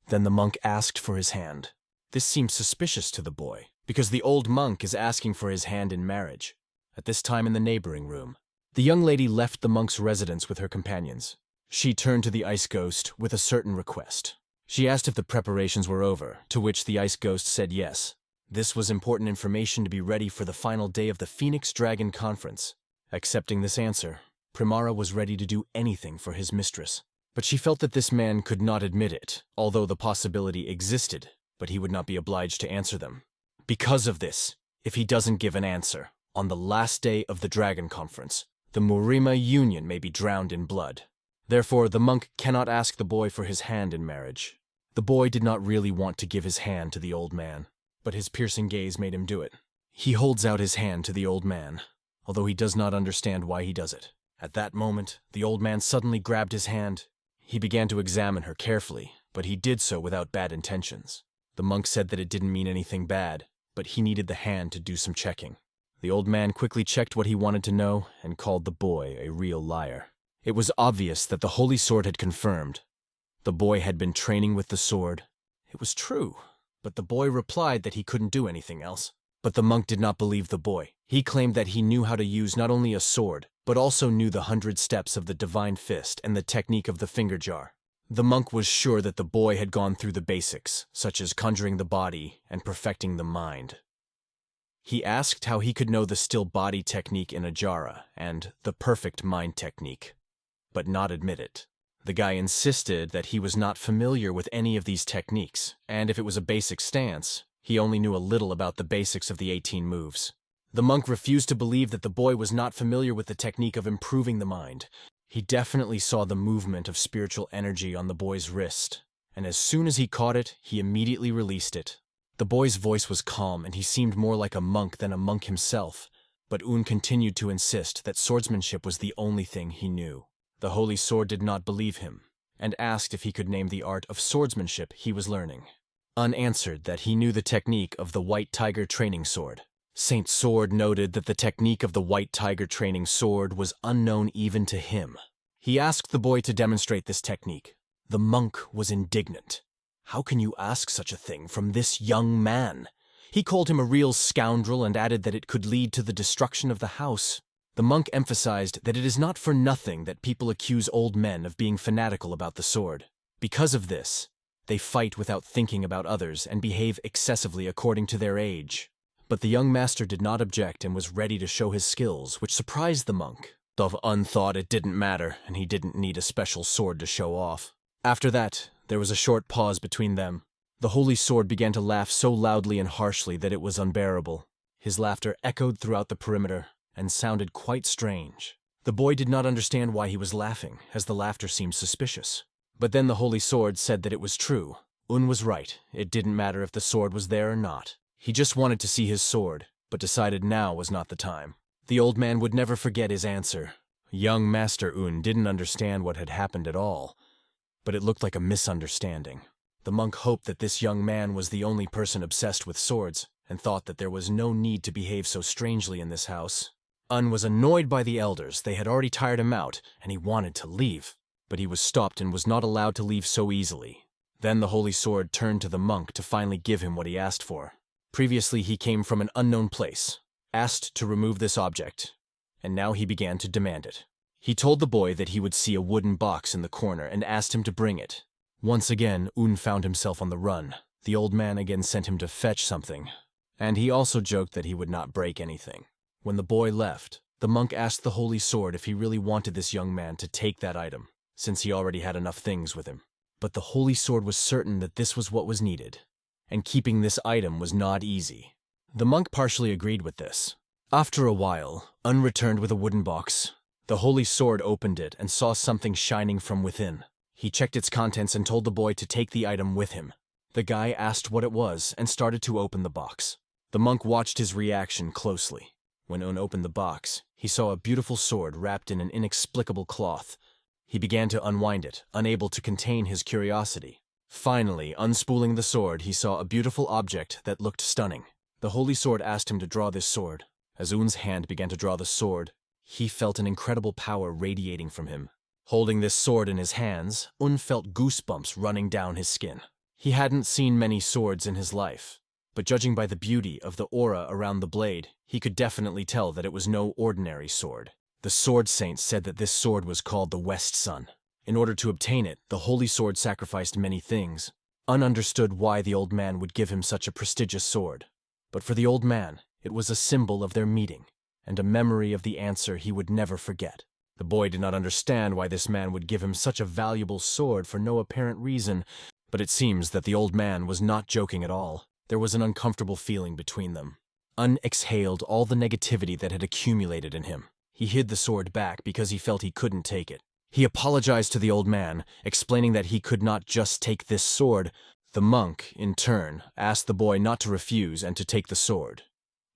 Then the monk asked for his hand. This seemed suspicious to the boy, because the old monk is asking for his hand in marriage. At this time in the neighboring room, the young lady left the monk's residence with her companions. She turned to the ice ghost with a certain request. She asked if the preparations were over, to which the ice ghost said yes. This was important information to be ready for the final day of the Phoenix Dragon Conference. Accepting this answer, Primara was ready to do anything for his mistress. But she felt that this man could not admit it, although the possibility existed, but he would not be obliged to answer them. Because of this, if he doesn't give an answer, on the last day of the Dragon Conference, the Murim Union may be drowned in blood. Therefore, the monk cannot ask the boy for his hand in marriage. The boy did not really want to give his hand to the old man, but his piercing gaze made him do it. He holds out his hand to the old man, although he does not understand why he does it. At that moment, the old man suddenly grabbed his hand. He began to examine her carefully, but he did so without bad intentions. The monk said that it didn't mean anything bad, but he needed the hand to do some checking. The old man quickly checked what he wanted to know and called the boy a real liar. It was obvious that the Holy Sword had confirmed. The boy had been training with the sword. It was true, but the boy replied that he couldn't do anything else. But the monk did not believe the boy. He claimed that he knew how to use not only a sword, but also knew the 100 steps of the Divine Fist and the technique of the finger jar. The monk was sure that the boy had gone through the basics, such as conjuring the body and perfecting the mind. He asked how he could know the still body technique in Ajara and the perfect mind technique, but not admit it. The guy insisted that he was not familiar with any of these techniques, and if it was a basic stance, he only knew a little about the basics of the 18 moves. The monk refused to believe that the boy was not familiar with the technique of improving the mind. He definitely saw the movement of spiritual energy on the boy's wrist, and as soon as he caught it, he immediately released it. The boy's voice was calm, and he seemed more like a monk than a monk himself, but Un continued to insist that swordsmanship was the only thing he knew. The Holy Sword did not believe him, and asked if he could name the art of swordsmanship he was learning. Un answered that he knew the technique of the White Tiger Training Sword. Saint Sword noted that the technique of the White Tiger Training Sword was unknown even to him. He asked the boy to demonstrate this technique. The monk was indignant. How can you ask such a thing from this young man? He called him a real scoundrel and added that it could lead to the destruction of the house. The monk emphasized that it is not for nothing that people accuse old men of being fanatical about the sword. Because of this, they fight without thinking about others and behave excessively according to their age. But the young master did not object and was ready to show his skills, which surprised the monk. Dov Un thought it didn't matter, and he didn't need a special sword to show off. After that, there was a short pause between them. The Holy Sword began to laugh so loudly and harshly that it was unbearable. His laughter echoed throughout the perimeter and sounded quite strange. The boy did not understand why he was laughing, as the laughter seemed suspicious. But then the Holy Sword said that it was true. Un was right. It didn't matter if the sword was there or not. He just wanted to see his sword, but decided now was not the time. The old man would never forget his answer. Young Master Un didn't understand what had happened at all, but it looked like a misunderstanding. The monk hoped that this young man was the only person obsessed with swords, and thought that there was no need to behave so strangely in this house. Un was annoyed by the elders. They had already tired him out, and he wanted to leave. But he was stopped and was not allowed to leave so easily. Then the holy sword turned to the monk to finally give him what he asked for. Previously he came from an unknown place, asked to remove this object, and now he began to demand it. He told the boy that he would see a wooden box in the corner and asked him to bring it. Once again, Un found himself on the run. The old man again sent him to fetch something, and he also joked that he would not break anything. When the boy left, the monk asked the holy sword if he really wanted this young man to take that item, since he already had enough things with him. But the holy sword was certain that this was what was needed, and keeping this item was not easy. The monk partially agreed with this. After a while, Un returned with a wooden box. The holy sword opened it and saw something shining from within. He checked its contents and told the boy to take the item with him. The guy asked what it was and started to open the box. The monk watched his reaction closely. When Un opened the box, he saw a beautiful sword wrapped in an inexplicable cloth. He began to unwind it, unable to contain his curiosity. Finally, unspooling the sword, he saw a beautiful object that looked stunning. The holy sword asked him to draw this sword. As Un's hand began to draw the sword, he felt an incredible power radiating from him. Holding this sword in his hands, Un felt goosebumps running down his skin. He hadn't seen many swords in his life, but judging by the beauty of the aura around the blade, he could definitely tell that it was no ordinary sword. The sword saint said that this sword was called the West Sun. In order to obtain it, the holy sword sacrificed many things. Un understood why the old man would give him such a prestigious sword. But for the old man, it was a symbol of their meeting, and a memory of the answer he would never forget. The boy did not understand why this man would give him such a valuable sword for no apparent reason, but it seems that the old man was not joking at all. There was an uncomfortable feeling between them. Un exhaled all the negativity that had accumulated in him. He hid the sword back because he felt he couldn't take it. He apologized to the old man, explaining that he could not just take this sword. The monk, in turn, asked the boy not to refuse and to take the sword,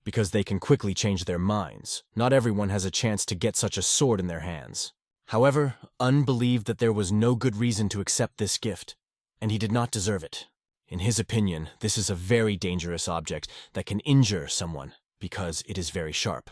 because they can quickly change their minds. Not everyone has a chance to get such a sword in their hands. However, Un believed that there was no good reason to accept this gift, and he did not deserve it. In his opinion, this is a very dangerous object that can injure someone because it is very sharp.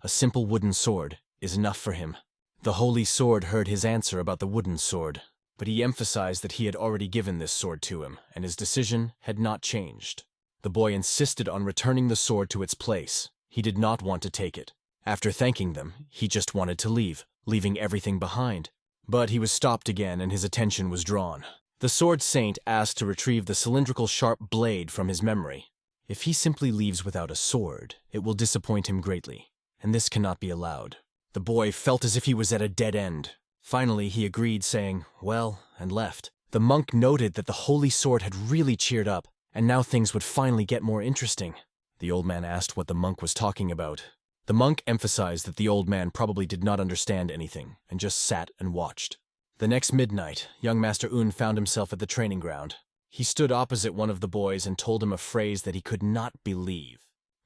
A simple wooden sword is enough for him. The holy sword heard his answer about the wooden sword, but he emphasized that he had already given this sword to him, and his decision had not changed. The boy insisted on returning the sword to its place. He did not want to take it. After thanking them, he just wanted to leave, leaving everything behind. But he was stopped again and his attention was drawn. The sword saint asked to retrieve the cylindrical sharp blade from his memory. If he simply leaves without a sword, it will disappoint him greatly, and this cannot be allowed. The boy felt as if he was at a dead end. Finally, he agreed, saying, "Well," and left. The monk noted that the holy sword had really cheered up, and now things would finally get more interesting. The old man asked what the monk was talking about. The monk emphasized that the old man probably did not understand anything, and just sat and watched. The next midnight, young Master Un found himself at the training ground. He stood opposite one of the boys and told him a phrase that he could not believe.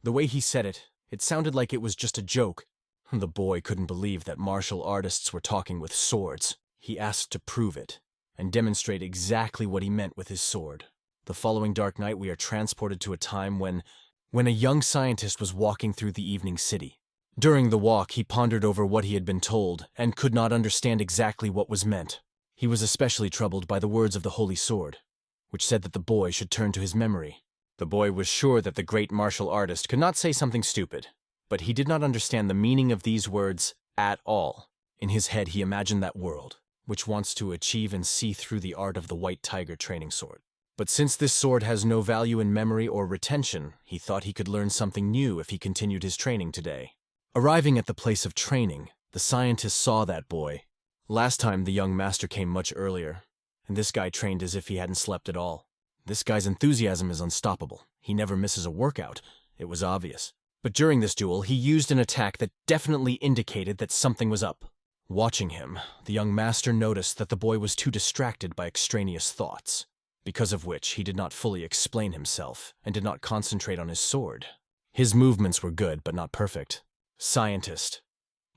The way he said it, it sounded like it was just a joke. The boy couldn't believe that martial artists were talking with swords. He asked to prove it, and demonstrate exactly what he meant with his sword. The following dark night, we are transported to a time when a young scientist was walking through the evening city. During the walk, he pondered over what he had been told, and could not understand exactly what was meant. He was especially troubled by the words of the holy sword, which said that the boy should turn to his memory. The boy was sure that the great martial artist could not say something stupid, but he did not understand the meaning of these words at all. In his head, he imagined that world, which wants to achieve and see through the art of the white tiger training sword. But since this sword has no value in memory or retention, he thought he could learn something new if he continued his training today. Arriving at the place of training, the scientist saw that boy. Last time the young master came much earlier, and this guy trained as if he hadn't slept at all. This guy's enthusiasm is unstoppable. He never misses a workout. It was obvious. But during this duel, he used an attack that definitely indicated that something was up. Watching him, the young master noticed that the boy was too distracted by extraneous thoughts, because of which he did not fully explain himself and did not concentrate on his sword. His movements were good, but not perfect. Scientist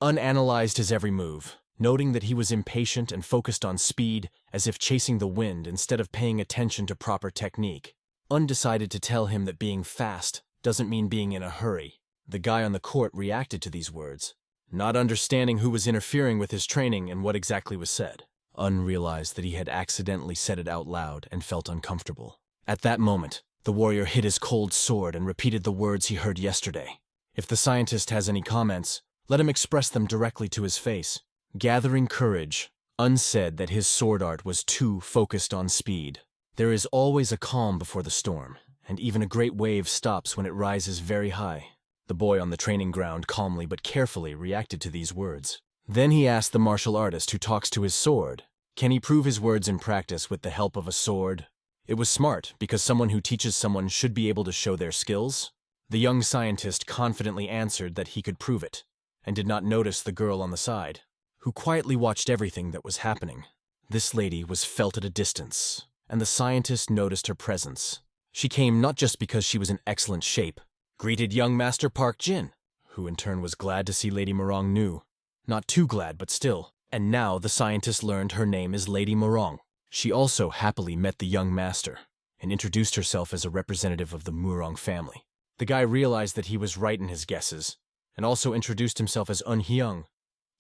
unanalyzed his every move. noting that he was impatient and focused on speed, as if chasing the wind instead of paying attention to proper technique. Un decided to tell him that being fast doesn't mean being in a hurry. The guy on the court reacted to these words, not understanding who was interfering with his training and what exactly was said. Un realized that he had accidentally said it out loud and felt uncomfortable. At that moment, the warrior hit his cold sword and repeated the words he heard yesterday. If the scientist has any comments, let him express them directly to his face. Gathering courage, Un said that his sword art was too focused on speed. There is always a calm before the storm, and even a great wave stops when it rises very high. The boy on the training ground calmly but carefully reacted to these words. Then he asked the martial artist who talks to his sword, can he prove his words in practice with the help of a sword? It was smart, because someone who teaches someone should be able to show their skills. The young scientist confidently answered that he could prove it, and did not notice the girl on the side, who quietly watched everything that was happening. This lady was felt at a distance, and the scientist noticed her presence. She came not just because she was in excellent shape, greeted young Master Park Jin, who in turn was glad to see Lady Murang new. Not too glad, but still. And now the scientist learned her name is Lady Murang. She also happily met the young master, and introduced herself as a representative of the Murang family. The guy realized that he was right in his guesses, and also introduced himself as Hyun,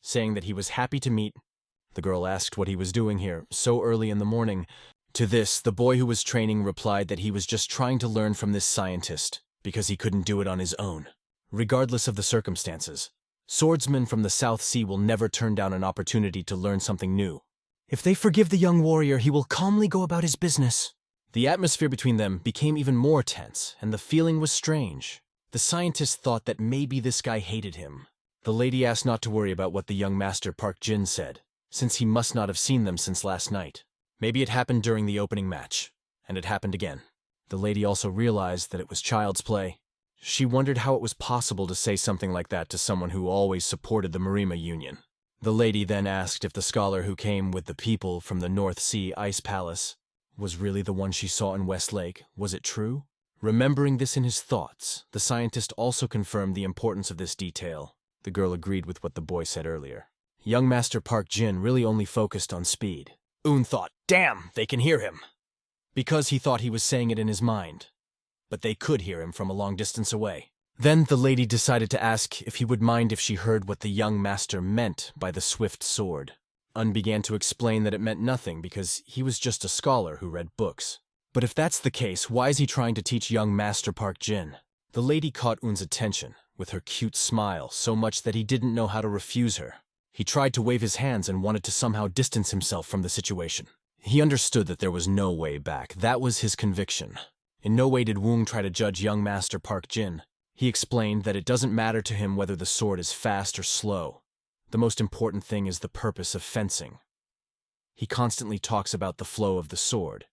saying that he was happy to meet. The girl asked what he was doing here so early in the morning. To this, the boy who was training replied that he was just trying to learn from this scientist, because he couldn't do it on his own. Regardless of the circumstances, swordsmen from the South Sea will never turn down an opportunity to learn something new. If they forgive the young warrior, he will calmly go about his business. The atmosphere between them became even more tense, and the feeling was strange. The scientist thought that maybe this guy hated him. The lady asked not to worry about what the young Master Park Jin said, since he must not have seen them since last night. Maybe it happened during the opening match, and it happened again. The lady also realized that it was child's play. She wondered how it was possible to say something like that to someone who always supported the Murim Union. The lady then asked if the scholar who came with the people from the North Sea Ice Palace was really the one she saw in Westlake. Was it true? Remembering this in his thoughts, the scientist also confirmed the importance of this detail. The girl agreed with what the boy said earlier. Young Master Park Jin really only focused on speed. Un thought, damn, they can hear him. Because he thought he was saying it in his mind. But they could hear him from a long distance away. Then the lady decided to ask if he would mind if she heard what the young master meant by the swift sword. Un began to explain that it meant nothing because he was just a scholar who read books. But if that's the case, why is he trying to teach young Master Park Jin? The lady caught Un's attention with her cute smile so much that he didn't know how to refuse her. He tried to wave his hands and wanted to somehow distance himself from the situation. He understood that there was no way back. That was his conviction. In no way did Wung try to judge young Master Park Jin. He explained that it doesn't matter to him whether the sword is fast or slow. The most important thing is the purpose of fencing. He constantly talks about the flow of the sword.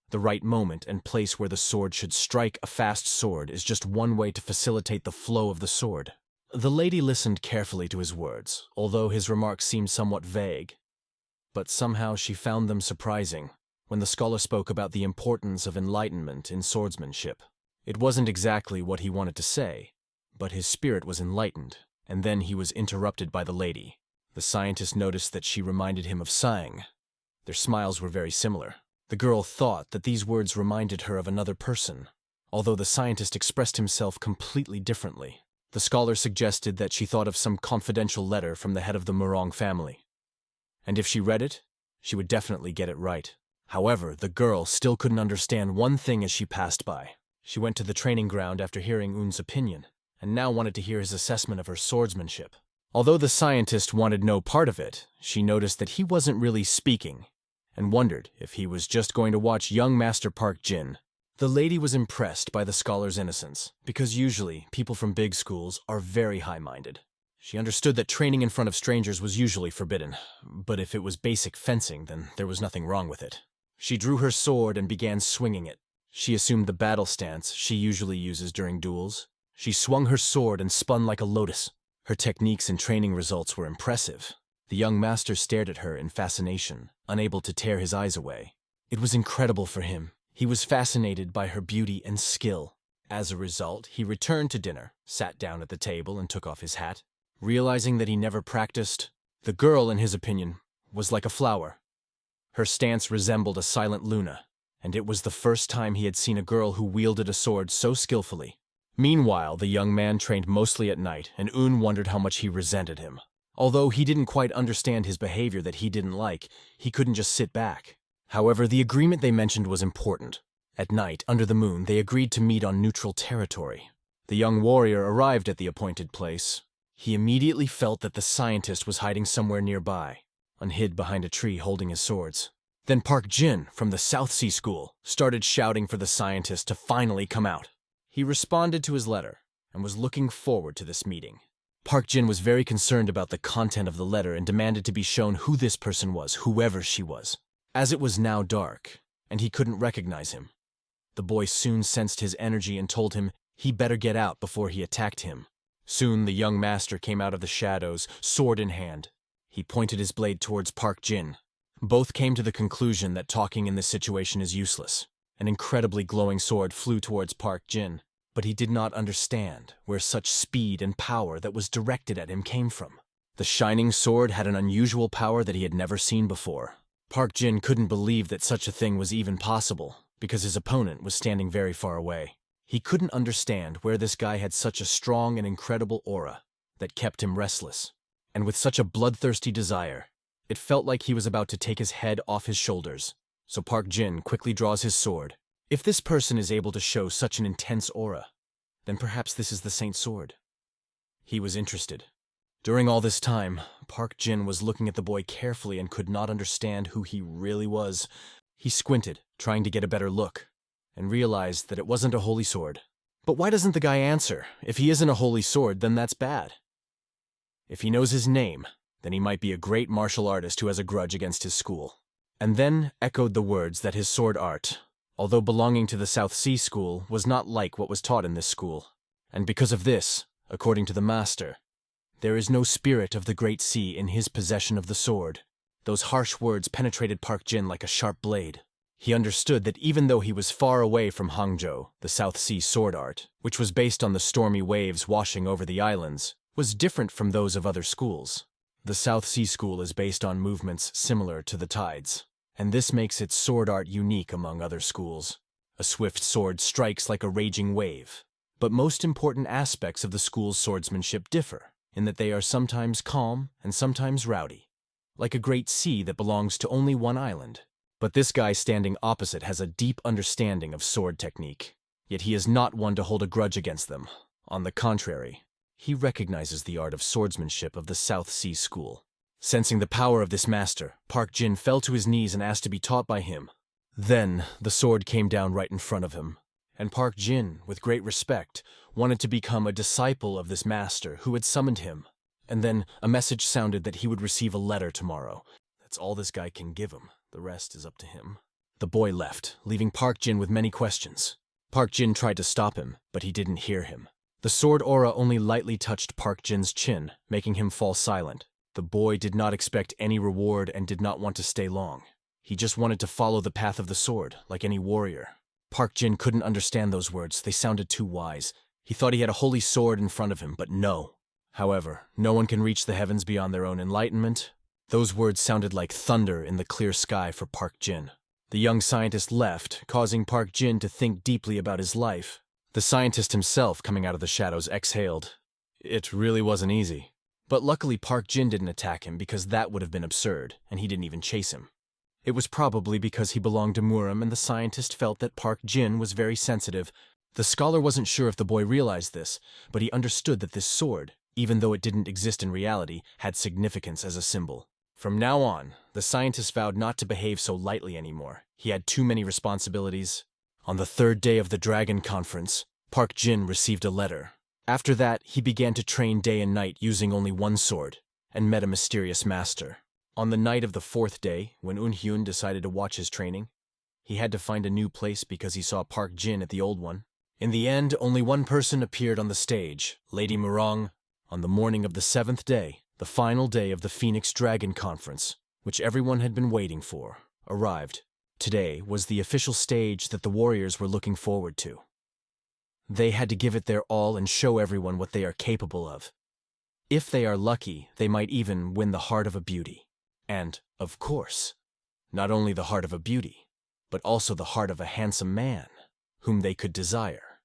The right moment and place where the sword should strike a fast sword is just one way to facilitate the flow of the sword. The lady listened carefully to his words, although his remarks seemed somewhat vague. But somehow she found them surprising when the scholar spoke about the importance of enlightenment in swordsmanship. It wasn't exactly what he wanted to say, but his spirit was enlightened, and then he was interrupted by the lady. The scientist noticed that she reminded him of Sang. Their smiles were very similar. The girl thought that these words reminded her of another person, although the scientist expressed himself completely differently. The scholar suggested that she thought of some confidential letter from the head of the Murang family, and if she read it, she would definitely get it right. However, the girl still couldn't understand one thing as she passed by. She went to the training ground after hearing Un's opinion, and now wanted to hear his assessment of her swordsmanship. Although the scientist wanted no part of it, she noticed that he wasn't really speaking, and wondered if he was just going to watch young Master Park Jin. The lady was impressed by the scholar's innocence, because usually people from big schools are very high-minded. She understood that training in front of strangers was usually forbidden, but if it was basic fencing, then there was nothing wrong with it. She drew her sword and began swinging it. She assumed the battle stance she usually uses during duels. She swung her sword and spun like a lotus. Her techniques and training results were impressive. The young master stared at her in fascination, unable to tear his eyes away. It was incredible for him. He was fascinated by her beauty and skill. As a result, he returned to dinner, sat down at the table and took off his hat. Realizing that he never practiced, The girl, in his opinion, was like a flower. Her stance resembled a silent Luna, and it was the first time he had seen a girl who wielded a sword so skillfully. Meanwhile, the young man trained mostly at night, and Un wondered how much he resented him. Although he didn't quite understand his behavior that he didn't like, he couldn't just sit back. However, the agreement they mentioned was important. At night, under the moon, they agreed to meet on neutral territory. The young warrior arrived at the appointed place. He immediately felt that the scientist was hiding somewhere nearby, unhid behind a tree holding his swords. Then Park Jin, from the South Sea School, started shouting for the scientist to finally come out. He responded to his letter, and was looking forward to this meeting. Park Jin was very concerned about the content of the letter and demanded to be shown who this person was, whoever she was. As it was now dark, and he couldn't recognize him, the boy soon sensed his energy and told him he better get out before he attacked him. Soon the young master came out of the shadows, sword in hand. He pointed his blade towards Park Jin. Both came to the conclusion that talking in this situation is useless. An incredibly glowing sword flew towards Park Jin, but he did not understand where such speed and power that was directed at him came from. The shining sword had an unusual power that he had never seen before. Park Jin couldn't believe that such a thing was even possible, because his opponent was standing very far away. He couldn't understand where this guy had such a strong and incredible aura that kept him restless. And with such a bloodthirsty desire, it felt like he was about to take his head off his shoulders. So Park Jin quickly draws his sword. If this person is able to show such an intense aura, then perhaps this is the Saint's sword. He was interested. During all this time, Park Jin was looking at the boy carefully and could not understand who he really was. He squinted, trying to get a better look, and realized that it wasn't a holy sword. But why doesn't the guy answer? If he isn't a holy sword, then that's bad. If he knows his name, then he might be a great martial artist who has a grudge against his school. And then echoed the words that his sword art, although belonging to the South Sea School, was not like what was taught in this school. And because of this, according to the master, there is no spirit of the Great Sea in his possession of the sword. Those harsh words penetrated Park Jin like a sharp blade. He understood that even though he was far away from Hangzhou, the South Sea sword art, which was based on the stormy waves washing over the islands, was different from those of other schools. The South Sea School is based on movements similar to the tides, and this makes its sword art unique among other schools. A swift sword strikes like a raging wave. But most important aspects of the school's swordsmanship differ, in that they are sometimes calm and sometimes rowdy, like a great sea that belongs to only one island. But this guy standing opposite has a deep understanding of sword technique, yet he is not one to hold a grudge against them. On the contrary, he recognizes the art of swordsmanship of the South Sea School. Sensing the power of this master, Park Jin fell to his knees and asked to be taught by him. Then, the sword came down right in front of him, and Park Jin, with great respect, wanted to become a disciple of this master who had summoned him. And then a message sounded that he would receive a letter tomorrow. That's all this guy can give him. The rest is up to him. The boy left, leaving Park Jin with many questions. Park Jin tried to stop him, but he didn't hear him. The sword aura only lightly touched Park Jin's chin, making him fall silent. The boy did not expect any reward and did not want to stay long. He just wanted to follow the path of the sword, like any warrior. Park Jin couldn't understand those words. They sounded too wise. He thought he had a holy sword in front of him, but no. However, no one can reach the heavens beyond their own enlightenment. Those words sounded like thunder in the clear sky for Park Jin. The young scientist left, causing Park Jin to think deeply about his life. The scientist himself, coming out of the shadows, exhaled. It really wasn't easy. But luckily Park Jin didn't attack him because that would have been absurd, and he didn't even chase him. It was probably because he belonged to Murim and the scientist felt that Park Jin was very sensitive. The scholar wasn't sure if the boy realized this, but he understood that this sword, even though it didn't exist in reality, had significance as a symbol. From now on, the scientist vowed not to behave so lightly anymore. He had too many responsibilities. On the third day of the Dragon Conference, Park Jin received a letter. After that, he began to train day and night using only one sword, and met a mysterious master. On the night of the fourth day, when Hyun decided to watch his training, he had to find a new place because he saw Park Jin at the old one. In the end, only one person appeared on the stage, Lady Murang. On the morning of the seventh day, the final day of the Phoenix Dragon Conference, which everyone had been waiting for, arrived. Today was the official stage that the warriors were looking forward to. They had to give it their all and show everyone what they are capable of. If they are lucky, they might even win the heart of a beauty. And, of course, not only the heart of a beauty, but also the heart of a handsome man, whom they could desire.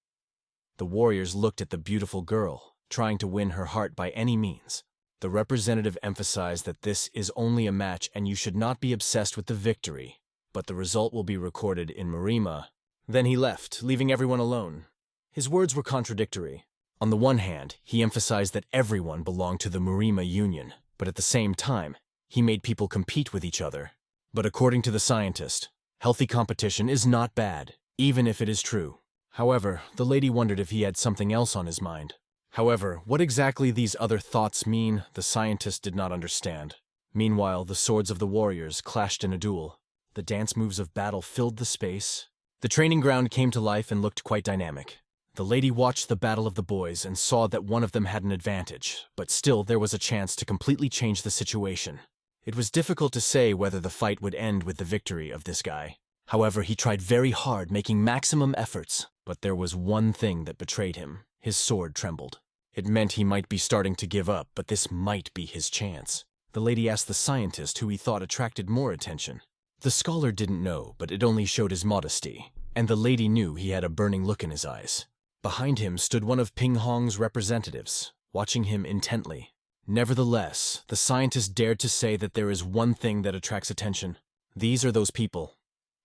The warriors looked at the beautiful girl, trying to win her heart by any means. The representative emphasized that this is only a match and you should not be obsessed with the victory, but the result will be recorded in Murima. Then he left, leaving everyone alone. His words were contradictory. On the one hand, he emphasized that everyone belonged to the Murima Union, but at the same time, he made people compete with each other. But according to the scientist, healthy competition is not bad, even if it is true. However, the lady wondered if he had something else on his mind. However, what exactly these other thoughts mean, the scientist did not understand. Meanwhile, the swords of the warriors clashed in a duel. The dance moves of battle filled the space. The training ground came to life and looked quite dynamic. The lady watched the battle of the boys and saw that one of them had an advantage, but still there was a chance to completely change the situation. It was difficult to say whether the fight would end with the victory of this guy. However, he tried very hard, making maximum efforts, but there was one thing that betrayed him. His sword trembled. It meant he might be starting to give up, but this might be his chance. The lady asked the scientist who he thought attracted more attention. The scholar didn't know, but it only showed his modesty, and the lady knew he had a burning look in his eyes. Behind him stood one of Ping Hong's representatives, watching him intently. Nevertheless, the scientist dared to say that there is one thing that attracts attention. These are those people.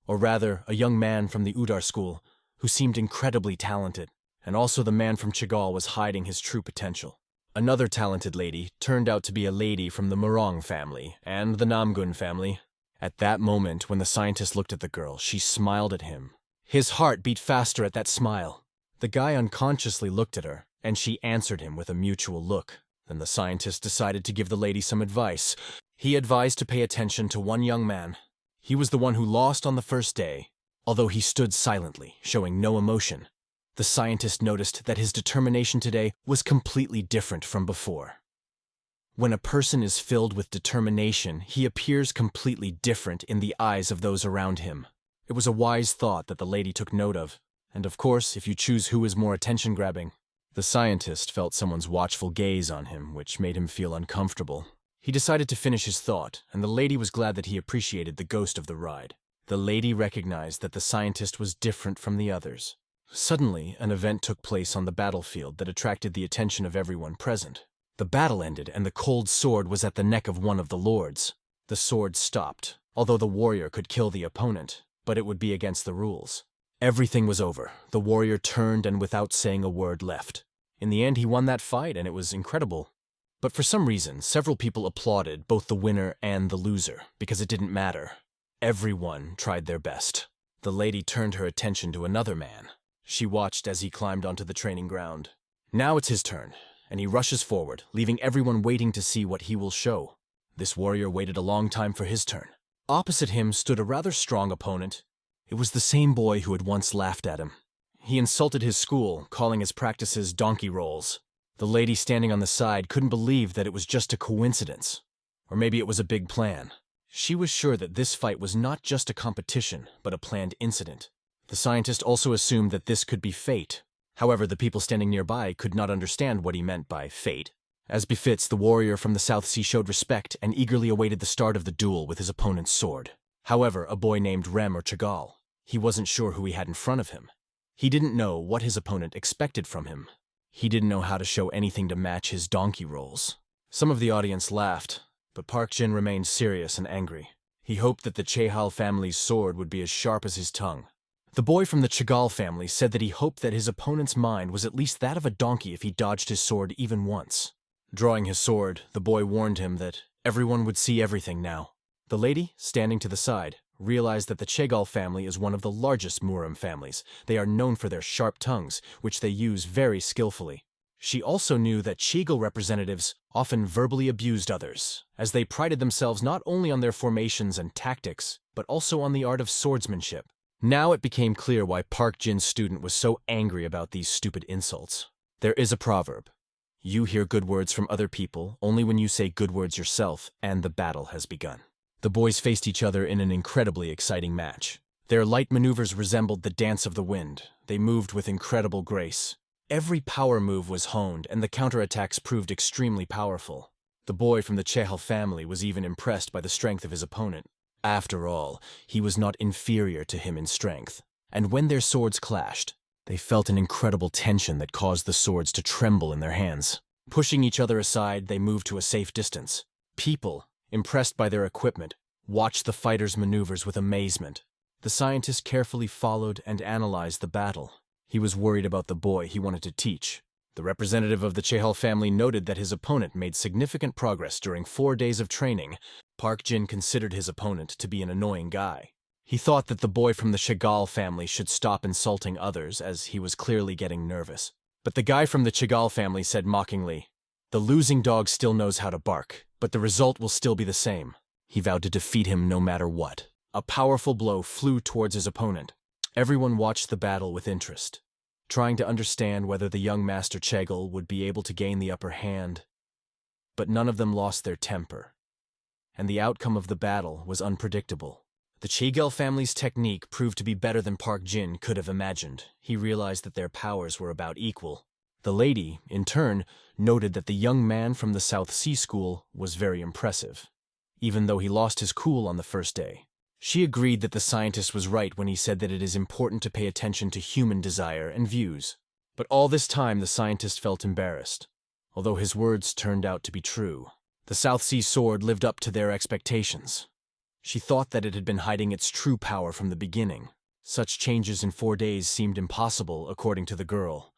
Or rather, a young man from the Udar school, who seemed incredibly talented, and also the man from Chagall was hiding his true potential. Another talented lady turned out to be a lady from the Murang family and the Namgun family. At that moment, when the scientist looked at the girl, she smiled at him. His heart beat faster at that smile. The guy unconsciously looked at her, and she answered him with a mutual look. Then the scientist decided to give the lady some advice. He advised to pay attention to one young man. He was the one who lost on the first day. Although he stood silently, showing no emotion, the scientist noticed that his determination today was completely different from before. When a person is filled with determination, he appears completely different in the eyes of those around him. It was a wise thought that the lady took note of. And of course, if you choose who is more attention-grabbing. The scientist felt someone's watchful gaze on him, which made him feel uncomfortable. He decided to finish his thought, and the lady was glad that he appreciated the ghost of the ride. The lady recognized that the scientist was different from the others. Suddenly, an event took place on the battlefield that attracted the attention of everyone present. The battle ended, and the cold sword was at the neck of one of the lords. The sword stopped, although the warrior could kill the opponent, but it would be against the rules. Everything was over. The warrior turned and without saying a word left. In the end, he won that fight, and it was incredible. But for some reason, several people applauded both the winner and the loser, because it didn't matter. Everyone tried their best. The lady turned her attention to another man. She watched as he climbed onto the training ground. Now it's his turn, and he rushes forward, leaving everyone waiting to see what he will show. This warrior waited a long time for his turn. Opposite him stood a rather strong opponent. It was the same boy who had once laughed at him. He insulted his school, calling his practices donkey rolls. The lady standing on the side couldn't believe that it was just a coincidence. Or maybe it was a big plan. She was sure that this fight was not just a competition, but a planned incident. The scientist also assumed that this could be fate. However, the people standing nearby could not understand what he meant by fate. As befits, the warrior from the South Sea showed respect and eagerly awaited the start of the duel with his opponent's sword. However, a boy named Rem or Chagall, he wasn't sure who he had in front of him. He didn't know what his opponent expected from him. He didn't know how to show anything to match his donkey rolls. Some of the audience laughed, but Park Jin remained serious and angry. He hoped that the Chehal family's sword would be as sharp as his tongue. The boy from the Chagall family said that he hoped that his opponent's mind was at least that of a donkey if he dodged his sword even once. Drawing his sword, the boy warned him that everyone would see everything now. The lady, standing to the side, realized that the Chagall family is one of the largest Murim families. They are known for their sharp tongues, which they use very skillfully. She also knew that Chagall representatives often verbally abused others, as they prided themselves not only on their formations and tactics, but also on the art of swordsmanship. Now it became clear why Park Jin's student was so angry about these stupid insults. There is a proverb. You hear good words from other people only when you say good words yourself, and the battle has begun. The boys faced each other in an incredibly exciting match. Their light maneuvers resembled the dance of the wind. They moved with incredible grace. Every power move was honed, and the counterattacks proved extremely powerful. The boy from the Chehal family was even impressed by the strength of his opponent. After all, he was not inferior to him in strength. And when their swords clashed, they felt an incredible tension that caused the swords to tremble in their hands. Pushing each other aside, they moved to a safe distance. People, impressed by their equipment, watched the fighters' maneuvers with amazement. The scientist carefully followed and analyzed the battle. He was worried about the boy he wanted to teach. The representative of the Chehal family noted that his opponent made significant progress during 4 days of training. Park Jin considered his opponent to be an annoying guy. He thought that the boy from the Chagall family should stop insulting others, as he was clearly getting nervous. But the guy from the Chagall family said mockingly, "The losing dog still knows how to bark, but the result will still be the same." He vowed to defeat him no matter what. A powerful blow flew towards his opponent. Everyone watched the battle with interest, trying to understand whether the young Master Chagall would be able to gain the upper hand. But none of them lost their temper, and the outcome of the battle was unpredictable. The Chagall family's technique proved to be better than Park Jin could have imagined. He realized that their powers were about equal. The lady, in turn, noted that the young man from the South Sea School was very impressive, even though he lost his cool on the first day. She agreed that the scientist was right when he said that it is important to pay attention to human desire and views. But all this time the scientist felt embarrassed, although his words turned out to be true. The South Sea Sword lived up to their expectations. She thought that it had been hiding its true power from the beginning. Such changes in 4 days seemed impossible, according to the girl,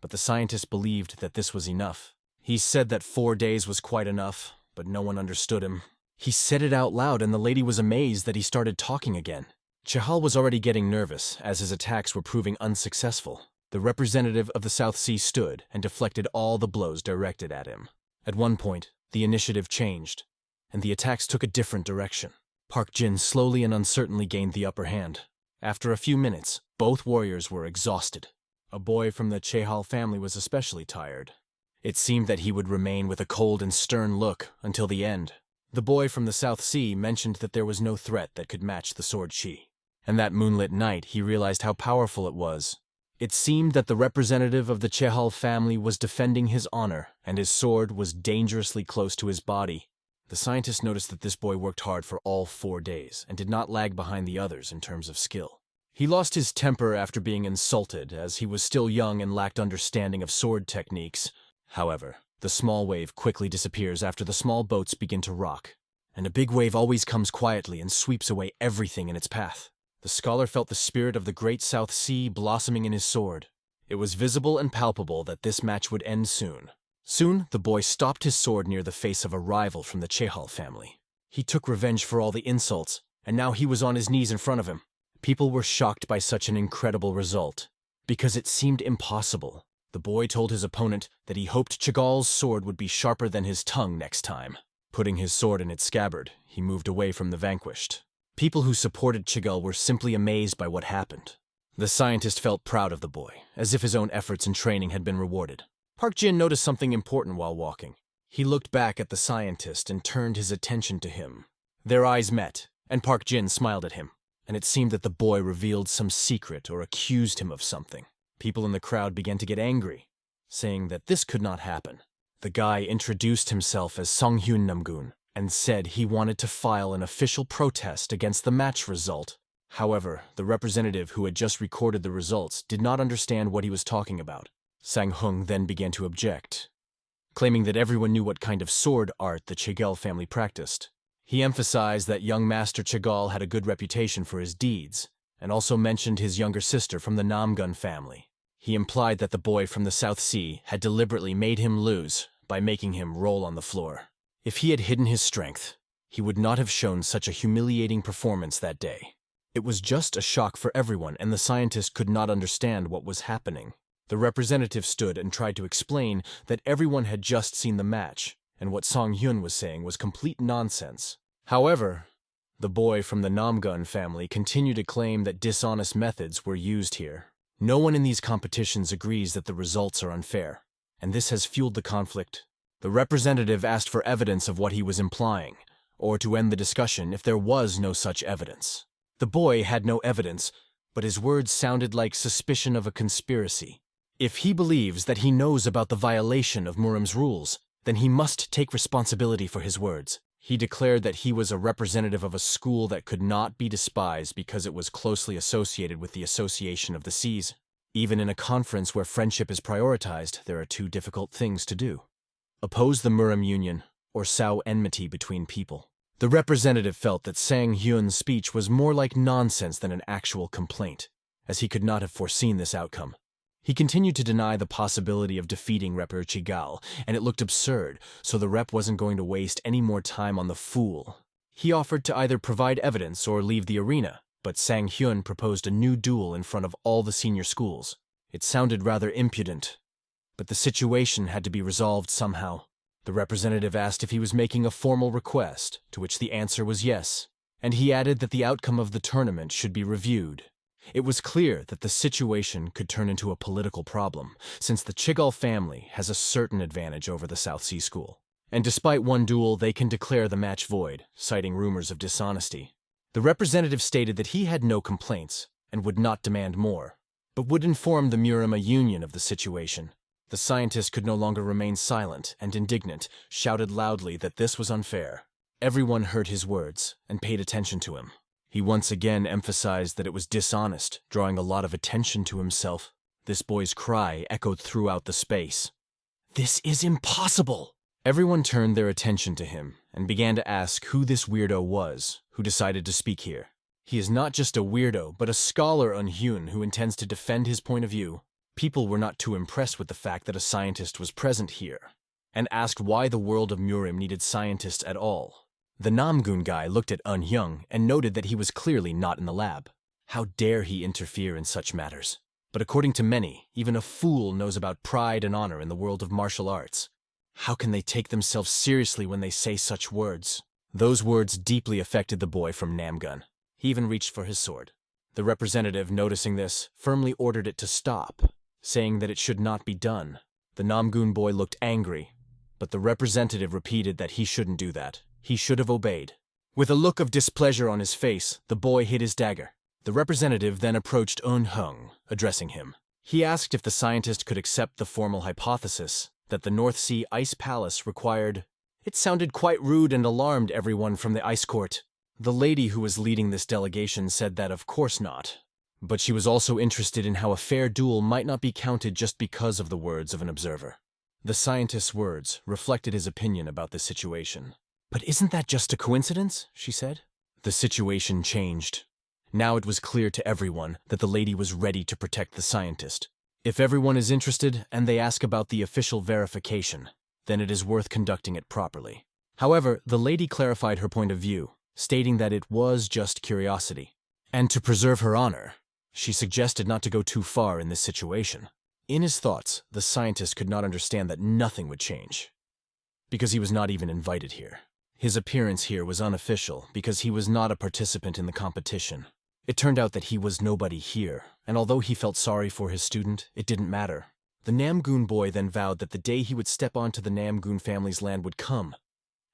but the scientist believed that this was enough. He said that 4 days was quite enough, but no one understood him. He said it out loud, and the lady was amazed that he started talking again. Chehal was already getting nervous, as his attacks were proving unsuccessful. The representative of the South Sea stood and deflected all the blows directed at him. At one point, the initiative changed, and the attacks took a different direction. Park Jin slowly and uncertainly gained the upper hand. After a few minutes, both warriors were exhausted. A boy from the Chehal family was especially tired. It seemed that he would remain with a cold and stern look until the end. The boy from the South Sea mentioned that there was no threat that could match the sword chi. And that moonlit night, he realized how powerful it was. It seemed that the representative of the Chehal family was defending his honor, and his sword was dangerously close to his body. The scientist noticed that this boy worked hard for all 4 days, and did not lag behind the others in terms of skill. He lost his temper after being insulted, as he was still young and lacked understanding of sword techniques. However, the small wave quickly disappears after the small boats begin to rock, and a big wave always comes quietly and sweeps away everything in its path. The scholar felt the spirit of the great South Sea blossoming in his sword. It was visible and palpable that this match would end soon. Soon, the boy stopped his sword near the face of a rival from the Chehal family. He took revenge for all the insults, and now he was on his knees in front of him. People were shocked by such an incredible result, because it seemed impossible. The boy told his opponent that he hoped Chagall's sword would be sharper than his tongue next time. Putting his sword in its scabbard, he moved away from the vanquished. People who supported Chagall were simply amazed by what happened. The scientist felt proud of the boy, as if his own efforts and training had been rewarded. Park Jin noticed something important while walking. He looked back at the scientist and turned his attention to him. Their eyes met, and Park Jin smiled at him, and it seemed that the boy revealed some secret or accused him of something. People in the crowd began to get angry, saying that this could not happen. The guy introduced himself as Hyun Namgun and said he wanted to file an official protest against the match result. However, the representative who had just recorded the results did not understand what he was talking about. Sang Hung then began to object, claiming that everyone knew what kind of sword art the Chagall family practiced. He emphasized that young Master Chagall had a good reputation for his deeds, and also mentioned his younger sister from the Namgun family. He implied that the boy from the South Sea had deliberately made him lose by making him roll on the floor. If he had hidden his strength, he would not have shown such a humiliating performance that day. It was just a shock for everyone, and the scientist could not understand what was happening. The representative stood and tried to explain that everyone had just seen the match, and what Song Hyun was saying was complete nonsense. However, the boy from the Namgun family continued to claim that dishonest methods were used here. No one in these competitions agrees that the results are unfair, and this has fueled the conflict. The representative asked for evidence of what he was implying, or to end the discussion if there was no such evidence. The boy had no evidence, but his words sounded like suspicion of a conspiracy. If he believes that he knows about the violation of Murim's rules, then he must take responsibility for his words. He declared that he was a representative of a school that could not be despised because it was closely associated with the Association of the Seas. Even in a conference where friendship is prioritized, there are two difficult things to do: oppose the Murim Union or sow enmity between people. The representative felt that Sang Hyun's speech was more like nonsense than an actual complaint, as he could not have foreseen this outcome. He continued to deny the possibility of defeating Rep Chigal, and it looked absurd, so the rep wasn't going to waste any more time on the fool. He offered to either provide evidence or leave the arena, but Sang Hyun proposed a new duel in front of all the senior schools. It sounded rather impudent, but the situation had to be resolved somehow. The representative asked if he was making a formal request, to which the answer was yes, and he added that the outcome of the tournament should be reviewed. It was clear that the situation could turn into a political problem, since the Chigal family has a certain advantage over the South Sea School. And despite one duel, they can declare the match void, citing rumors of dishonesty. The representative stated that he had no complaints and would not demand more, but would inform the Murim Union of the situation. The scientist could no longer remain silent and, indignant, shouted loudly that this was unfair. Everyone heard his words and paid attention to him. He once again emphasized that it was dishonest, drawing a lot of attention to himself. This boy's cry echoed throughout the space. "This is impossible!" Everyone turned their attention to him and began to ask who this weirdo was who decided to speak here. He is not just a weirdo, but a scholar on Hyun who intends to defend his point of view. People were not too impressed with the fact that a scientist was present here, and asked why the world of Murim needed scientists at all. The Namgun guy looked at Hyun and noted that he was clearly not in the lab. How dare he interfere in such matters? But according to many, even a fool knows about pride and honor in the world of martial arts. How can they take themselves seriously when they say such words? Those words deeply affected the boy from Namgun. He even reached for his sword. The representative, noticing this, firmly ordered it to stop, saying that it should not be done. The Namgun boy looked angry, but the representative repeated that he shouldn't do that. He should have obeyed. With a look of displeasure on his face, the boy hid his dagger. The representative then approached Hung, addressing him. He asked if the scientist could accept the formal hypothesis that the North Sea Ice Palace required. It sounded quite rude and alarmed everyone from the ice court. The lady who was leading this delegation said that of course not, but she was also interested in how a fair duel might not be counted just because of the words of an observer. The scientist's words reflected his opinion about the situation. "But isn't that just a coincidence?" she said. The situation changed. Now it was clear to everyone that the lady was ready to protect the scientist. If everyone is interested and they ask about the official verification, then it is worth conducting it properly. However, the lady clarified her point of view, stating that it was just curiosity. And to preserve her honor, she suggested not to go too far in this situation. In his thoughts, the scientist could not understand that nothing would change, because he was not even invited here. His appearance here was unofficial because he was not a participant in the competition. It turned out that he was nobody here, and although he felt sorry for his student, it didn't matter. The Namgun boy then vowed that the day he would step onto the Namgun family's land would come,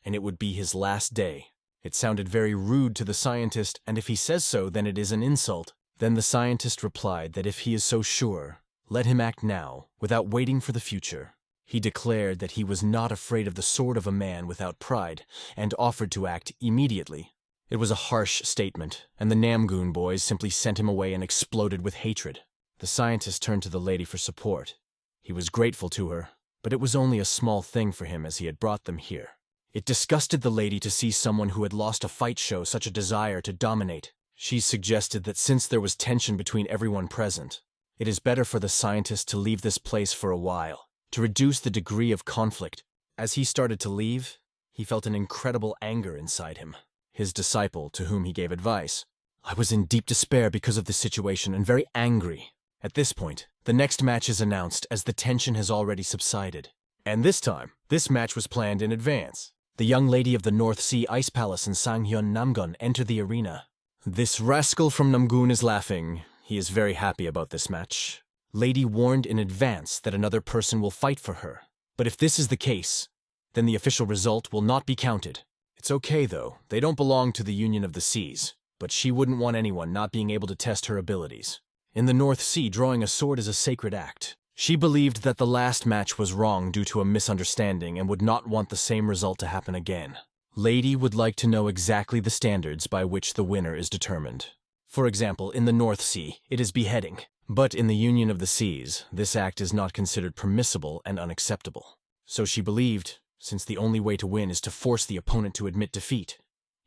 and it would be his last day. It sounded very rude to the scientist, and if he says so, then it is an insult. Then the scientist replied that if he is so sure, let him act now, without waiting for the future. He declared that he was not afraid of the sword of a man without pride, and offered to act immediately. It was a harsh statement, and the Namgun boys simply sent him away and exploded with hatred. The scientist turned to the lady for support. He was grateful to her, but it was only a small thing for him as he had brought them here. It disgusted the lady to see someone who had lost a fight show such a desire to dominate. She suggested that since there was tension between everyone present, it is better for the scientist to leave this place for a while, to reduce the degree of conflict. As he started to leave, he felt an incredible anger inside him. His disciple, to whom he gave advice, "I was in deep despair because of this situation and very angry." At this point, the next match is announced as the tension has already subsided. And this time, this match was planned in advance. The young lady of the North Sea Ice Palace and Sanghyun Namgun enter the arena. This rascal from Namgun is laughing. He is very happy about this match. Lady warned in advance that another person will fight for her. But if this is the case, then the official result will not be counted. It's okay though, they don't belong to the Union of the Seas, but she wouldn't want anyone not being able to test her abilities. In the North Sea, drawing a sword is a sacred act. She believed that the last match was wrong due to a misunderstanding and would not want the same result to happen again. Lady would like to know exactly the standards by which the winner is determined. For example, in the North Sea, it is beheading. But in the Union of the Seas, this act is not considered permissible and unacceptable. So she believed, since the only way to win is to force the opponent to admit defeat,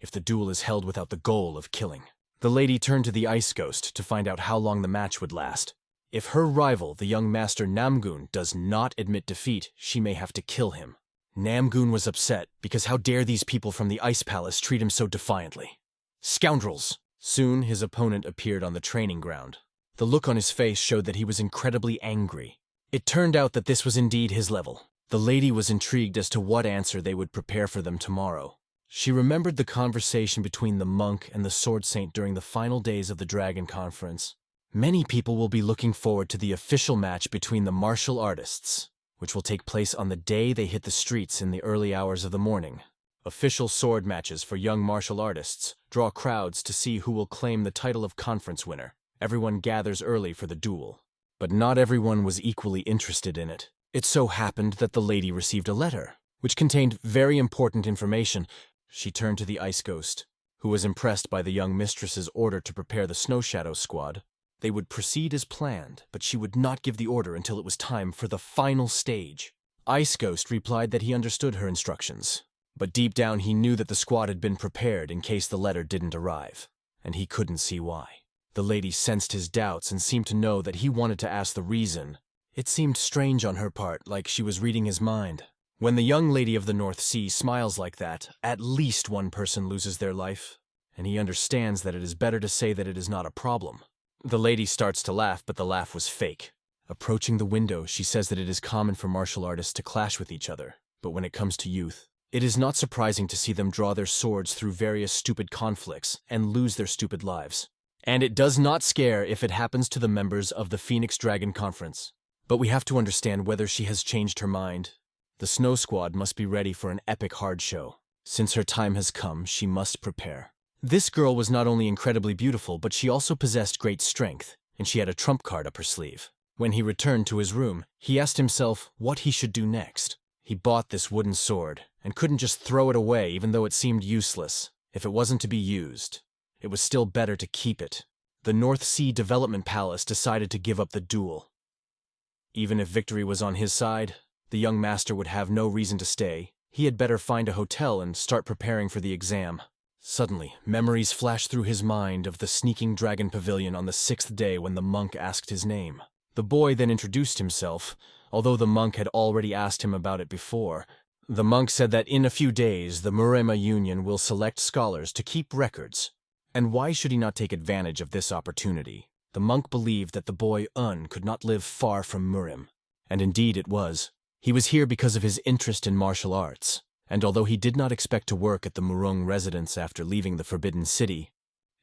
if the duel is held without the goal of killing. The lady turned to the ice ghost to find out how long the match would last. If her rival, the young master Namgoon, does not admit defeat, she may have to kill him. Namgoon was upset because how dare these people from the Ice Palace treat him so defiantly. Scoundrels! Soon his opponent appeared on the training ground. The look on his face showed that he was incredibly angry. It turned out that this was indeed his level. The lady was intrigued as to what answer they would prepare for them tomorrow. She remembered the conversation between the monk and the sword saint during the final days of the Dragon Conference. Many people will be looking forward to the official match between the martial artists, which will take place on the day they hit the streets in the early hours of the morning. Official sword matches for young martial artists draw crowds to see who will claim the title of conference winner. Everyone gathers early for the duel. But not everyone was equally interested in it. It so happened that the lady received a letter, which contained very important information. She turned to the ice ghost, who was impressed by the young mistress's order to prepare the Snow Shadow squad. They would proceed as planned, but she would not give the order until it was time for the final stage. Ice Ghost replied that he understood her instructions, but deep down he knew that the squad had been prepared in case the letter didn't arrive, and he couldn't see why. The lady sensed his doubts and seemed to know that he wanted to ask the reason. It seemed strange on her part, like she was reading his mind. When the young lady of the North Sea smiles like that, at least one person loses their life, and he understands that it is better to say that it is not a problem. The lady starts to laugh, but the laugh was fake. Approaching the window, she says that it is common for martial artists to clash with each other, but when it comes to youth, it is not surprising to see them draw their swords through various stupid conflicts and lose their stupid lives. And it does not scare if it happens to the members of the Phoenix Dragon Conference. But we have to understand whether she has changed her mind. The Snow Squad must be ready for an epic hard show. Since her time has come, she must prepare. This girl was not only incredibly beautiful, but she also possessed great strength, and she had a trump card up her sleeve. When he returned to his room, he asked himself what he should do next. He bought this wooden sword, and couldn't just throw it away even though it seemed useless. If it wasn't to be used, it was still better to keep it. The North Sea Development Palace decided to give up the duel. Even if victory was on his side, the young master would have no reason to stay. He had better find a hotel and start preparing for the exam. Suddenly, memories flashed through his mind of the sneaking dragon pavilion on the 6th day when the monk asked his name. The boy then introduced himself, although the monk had already asked him about it before. The monk said that in a few days the Murim Union will select scholars to keep records. And why should he not take advantage of this opportunity? The monk believed that the boy could not live far from Murim. And indeed it was. He was here because of his interest in martial arts. And although he did not expect to work at the Murang residence after leaving the Forbidden City,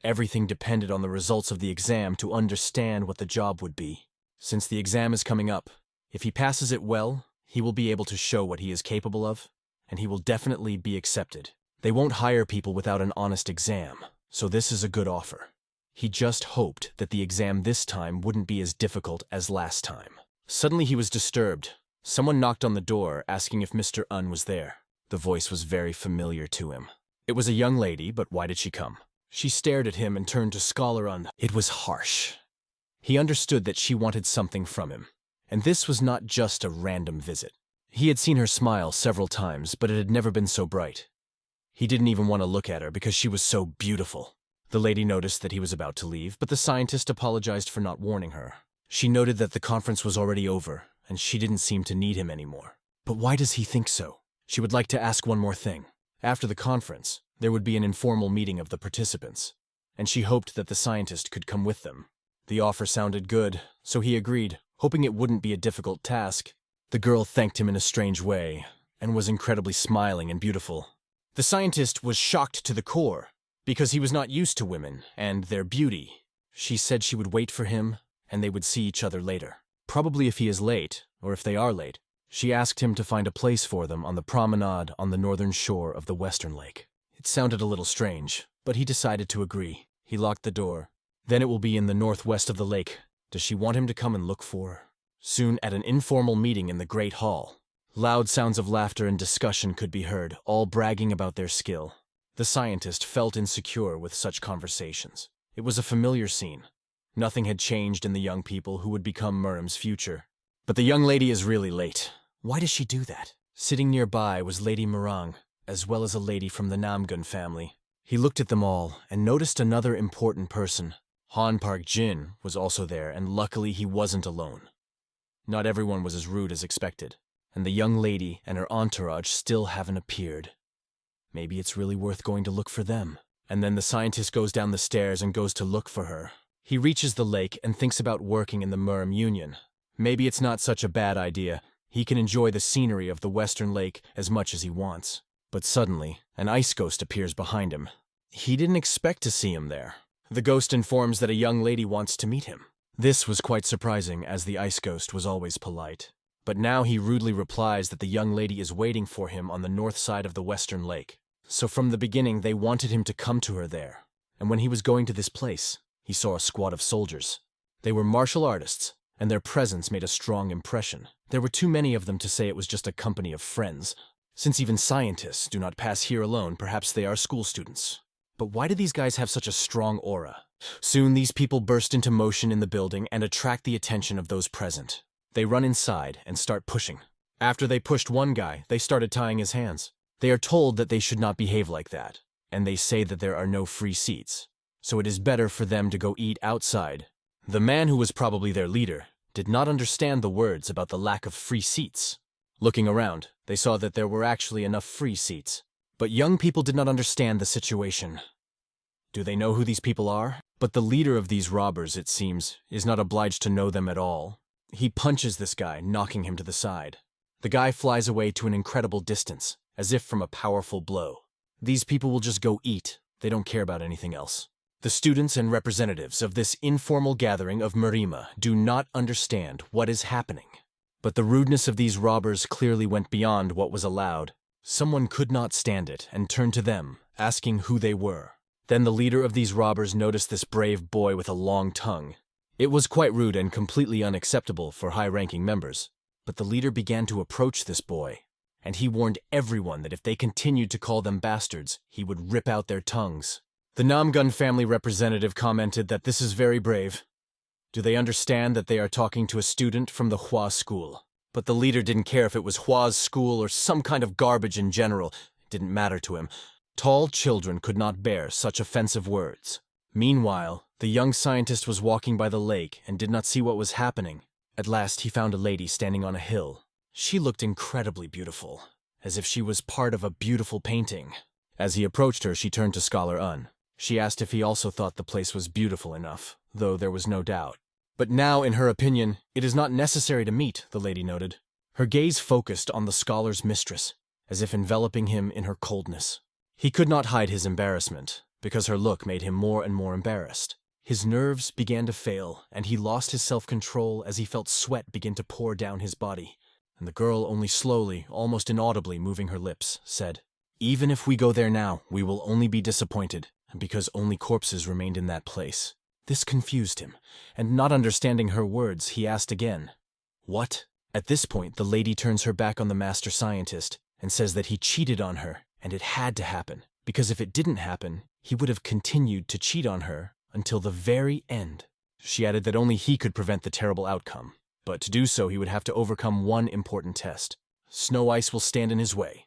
everything depended on the results of the exam to understand what the job would be. Since the exam is coming up, if he passes it well, he will be able to show what he is capable of, and he will definitely be accepted. They won't hire people without an honest exam, so this is a good offer. He just hoped that the exam this time wouldn't be as difficult as last time. Suddenly he was disturbed. Someone knocked on the door, asking if Mr. Was there. The voice was very familiar to him. It was a young lady, but why did she come? She stared at him and turned to Scholar Un. It was harsh. He understood that she wanted something from him. And this was not just a random visit. He had seen her smile several times, but it had never been so bright. He didn't even want to look at her because she was so beautiful. The lady noticed that he was about to leave, but the scientist apologized for not warning her. She noted that the conference was already over, and she didn't seem to need him anymore. But why does he think so? She would like to ask one more thing. After the conference, there would be an informal meeting of the participants, and she hoped that the scientist could come with them. The offer sounded good, so he agreed, hoping it wouldn't be a difficult task. The girl thanked him in a strange way, and was incredibly smiling and beautiful. The scientist was shocked to the core, because he was not used to women and their beauty. She said she would wait for him, and they would see each other later. Probably if he is late, or if they are late. She asked him to find a place for them on the promenade on the northern shore of the western lake. It sounded a little strange, but he decided to agree. He locked the door. Then it will be in the northwest of the lake. Does she want him to come and look for her? Soon, at an informal meeting in the Great Hall, loud sounds of laughter and discussion could be heard, all bragging about their skill. The scientist felt insecure with such conversations. It was a familiar scene. Nothing had changed in the young people who would become Murim's future. But the young lady is really late. Why does she do that? Sitting nearby was Lady Murang, as well as a lady from the Namgun family. He looked at them all and noticed another important person. Han Park Jin was also there, and luckily he wasn't alone. Not everyone was as rude as expected, and the young lady and her entourage still haven't appeared. Maybe it's really worth going to look for them. And then the scientist goes down the stairs and goes to look for her. He reaches the lake and thinks about working in the Murim Union. Maybe it's not such a bad idea. He can enjoy the scenery of the western lake as much as he wants. But suddenly, an ice ghost appears behind him. He didn't expect to see him there. The ghost informs that a young lady wants to meet him. This was quite surprising, as the ice ghost was always polite. But now he rudely replies that the young lady is waiting for him on the north side of the western lake. So from the beginning, they wanted him to come to her there. And when he was going to this place, he saw a squad of soldiers. They were martial artists, and their presence made a strong impression. There were too many of them to say it was just a company of friends. Since even scientists do not pass here alone, perhaps they are school students. But why do these guys have such a strong aura? Soon these people burst into motion in the building and attract the attention of those present. They run inside and start pushing. After they pushed one guy, they started tying his hands. They are told that they should not behave like that, and they say that there are no free seats, so it is better for them to go eat outside. The man who was probably their leader did not understand the words about the lack of free seats. Looking around, they saw that there were actually enough free seats. But young people did not understand the situation. Do they know who these people are? But the leader of these robbers, it seems, is not obliged to know them at all. He punches this guy, knocking him to the side. The guy flies away to an incredible distance, as if from a powerful blow. These people will just go eat. They don't care about anything else. The students and representatives of this informal gathering of Murima do not understand what is happening. But the rudeness of these robbers clearly went beyond what was allowed. Someone could not stand it and turned to them, asking who they were. Then the leader of these robbers noticed this brave boy with a long tongue. It was quite rude and completely unacceptable for high-ranking members. But the leader began to approach this boy, and he warned everyone that if they continued to call them bastards, he would rip out their tongues. The Namgun family representative commented that this is very brave. Do they understand that they are talking to a student from the Hua school? But the leader didn't care if it was Hua's school or some kind of garbage in general. It didn't matter to him. Tall children could not bear such offensive words. Meanwhile, the young scientist was walking by the lake and did not see what was happening. At last, he found a lady standing on a hill. She looked incredibly beautiful, as if she was part of a beautiful painting. As he approached her, she turned to Scholar Un. She asked if he also thought the place was beautiful enough, though there was no doubt. But now, in her opinion, it is not necessary to meet, the lady noted. Her gaze focused on the scholar's mistress, as if enveloping him in her coldness. He could not hide his embarrassment, because her look made him more and more embarrassed. His nerves began to fail, and he lost his self-control as he felt sweat begin to pour down his body. And the girl, only slowly, almost inaudibly moving her lips, said, "Even if we go there now, we will only be disappointed, because only corpses remained in that place." This confused him, and not understanding her words, he asked again, "What?" At this point, the lady turns her back on the master scientist and says that he cheated on her, and it had to happen, because if it didn't happen, he would have continued to cheat on her until the very end. She added that only he could prevent the terrible outcome, but to do so he would have to overcome one important test. Snow Ice will stand in his way,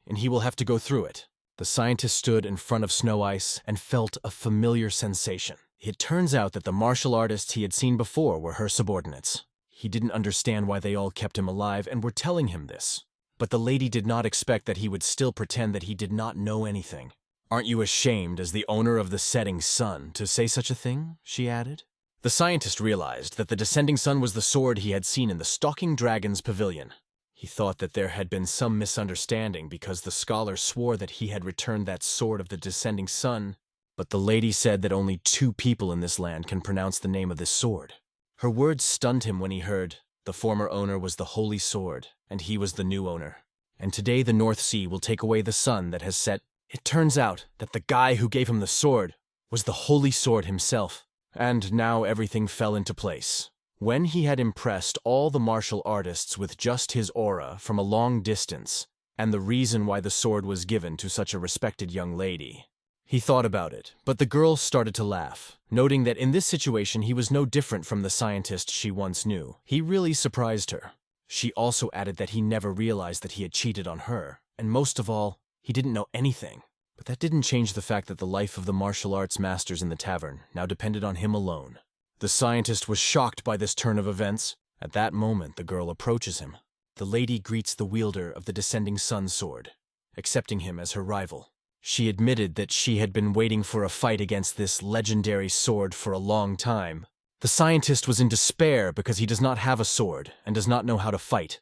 and he will have to go through it. The scientist stood in front of Snow Ice and felt a familiar sensation. It turns out that the martial artists he had seen before were her subordinates. He didn't understand why they all kept him alive and were telling him this. But the lady did not expect that he would still pretend that he did not know anything. "Aren't you ashamed, as the owner of the setting sun, to say such a thing?" she added. The scientist realized that the descending sun was the sword he had seen in the Stalking Dragon's pavilion. He thought that there had been some misunderstanding because the scholar swore that he had returned that sword of the descending sun, but the lady said that only 2 people in this land can pronounce the name of this sword. Her words stunned him when he heard the former owner was the Holy Sword, and he was the new owner. And today the North Sea will take away the sun that has set. It turns out that the guy who gave him the sword was the Holy Sword himself. And now everything fell into place. When he had impressed all the martial artists with just his aura from a long distance, and the reason why the sword was given to such a respected young lady. He thought about it, but the girl started to laugh, noting that in this situation he was no different from the scientist she once knew. He really surprised her. She also added that he never realized that he had cheated on her, and most of all, he didn't know anything. But that didn't change the fact that the life of the martial arts masters in the tavern now depended on him alone. The scientist was shocked by this turn of events. At that moment, the girl approaches him. The lady greets the wielder of the descending sun sword, accepting him as her rival. She admitted that she had been waiting for a fight against this legendary sword for a long time. The scientist was in despair because he does not have a sword and does not know how to fight.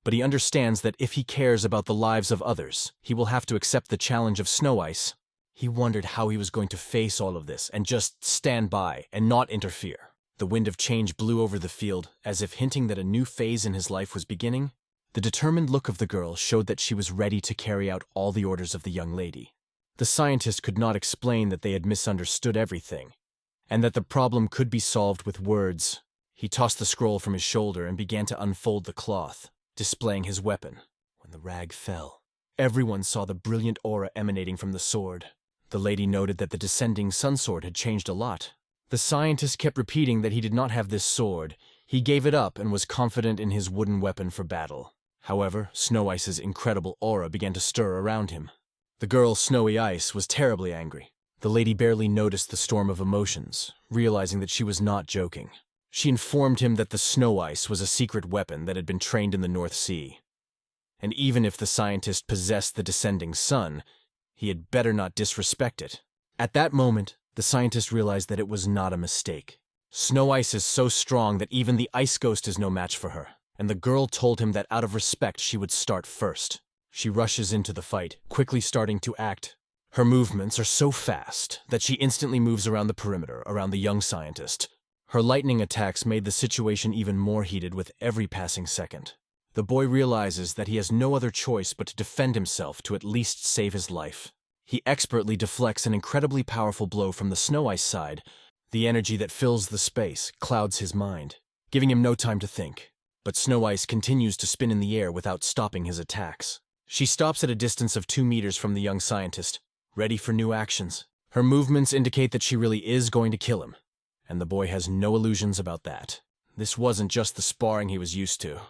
But he understands that if he cares about the lives of others, he will have to accept the challenge of Snow Ice. He wondered how he was going to face all of this and just stand by and not interfere. The wind of change blew over the field, as if hinting that a new phase in his life was beginning. The determined look of the girl showed that she was ready to carry out all the orders of the young lady. The scientist could not explain that they had misunderstood everything, and that the problem could be solved with words. He tossed the scroll from his shoulder and began to unfold the cloth, displaying his weapon. When the rag fell, everyone saw the brilliant aura emanating from the sword. The lady noted that the descending sun sword had changed a lot. The scientist kept repeating that he did not have this sword. He gave it up and was confident in his wooden weapon for battle. However, Snow Ice's incredible aura began to stir around him. The girl, Snowy Ice, was terribly angry. The lady barely noticed the storm of emotions, realizing that she was not joking. She informed him that the Snow Ice was a secret weapon that had been trained in the North Sea. And even if the scientist possessed the descending sun, he had better not disrespect it. At that moment, the scientist realized that it was not a mistake. Snow Ice is so strong that even the Ice Ghost is no match for her, and the girl told him that out of respect she would start first. She rushes into the fight, quickly starting to act. Her movements are so fast that she instantly moves around the perimeter around the young scientist. Her lightning attacks made the situation even more heated with every passing second. The boy realizes that he has no other choice but to defend himself to at least save his life. He expertly deflects an incredibly powerful blow from the Snow Ice side. The energy that fills the space clouds his mind, giving him no time to think. But Snow Ice continues to spin in the air without stopping his attacks. She stops at a distance of 2 meters from the young scientist, ready for new actions. Her movements indicate that she really is going to kill him, and the boy has no illusions about that. This wasn't just the sparring he was used to.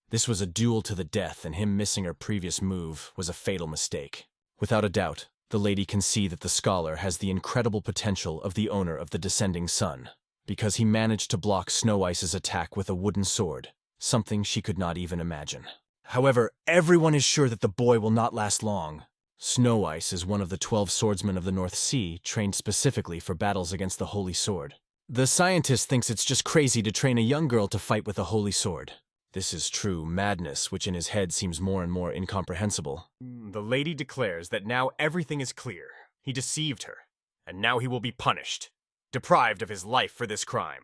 This was a duel to the death, and him missing her previous move was a fatal mistake. Without a doubt, the lady can see that the scholar has the incredible potential of the owner of the descending sun, because he managed to block Snow Ice's attack with a wooden sword, something she could not even imagine. However, everyone is sure that the boy will not last long. Snow Ice is one of the 12 swordsmen of the North Sea, trained specifically for battles against the Holy Sword. The scientist thinks it's just crazy to train a young girl to fight with a holy sword. This is true madness, which in his head seems more and more incomprehensible. The lady declares that now everything is clear. He deceived her, and now he will be punished, deprived of his life for this crime.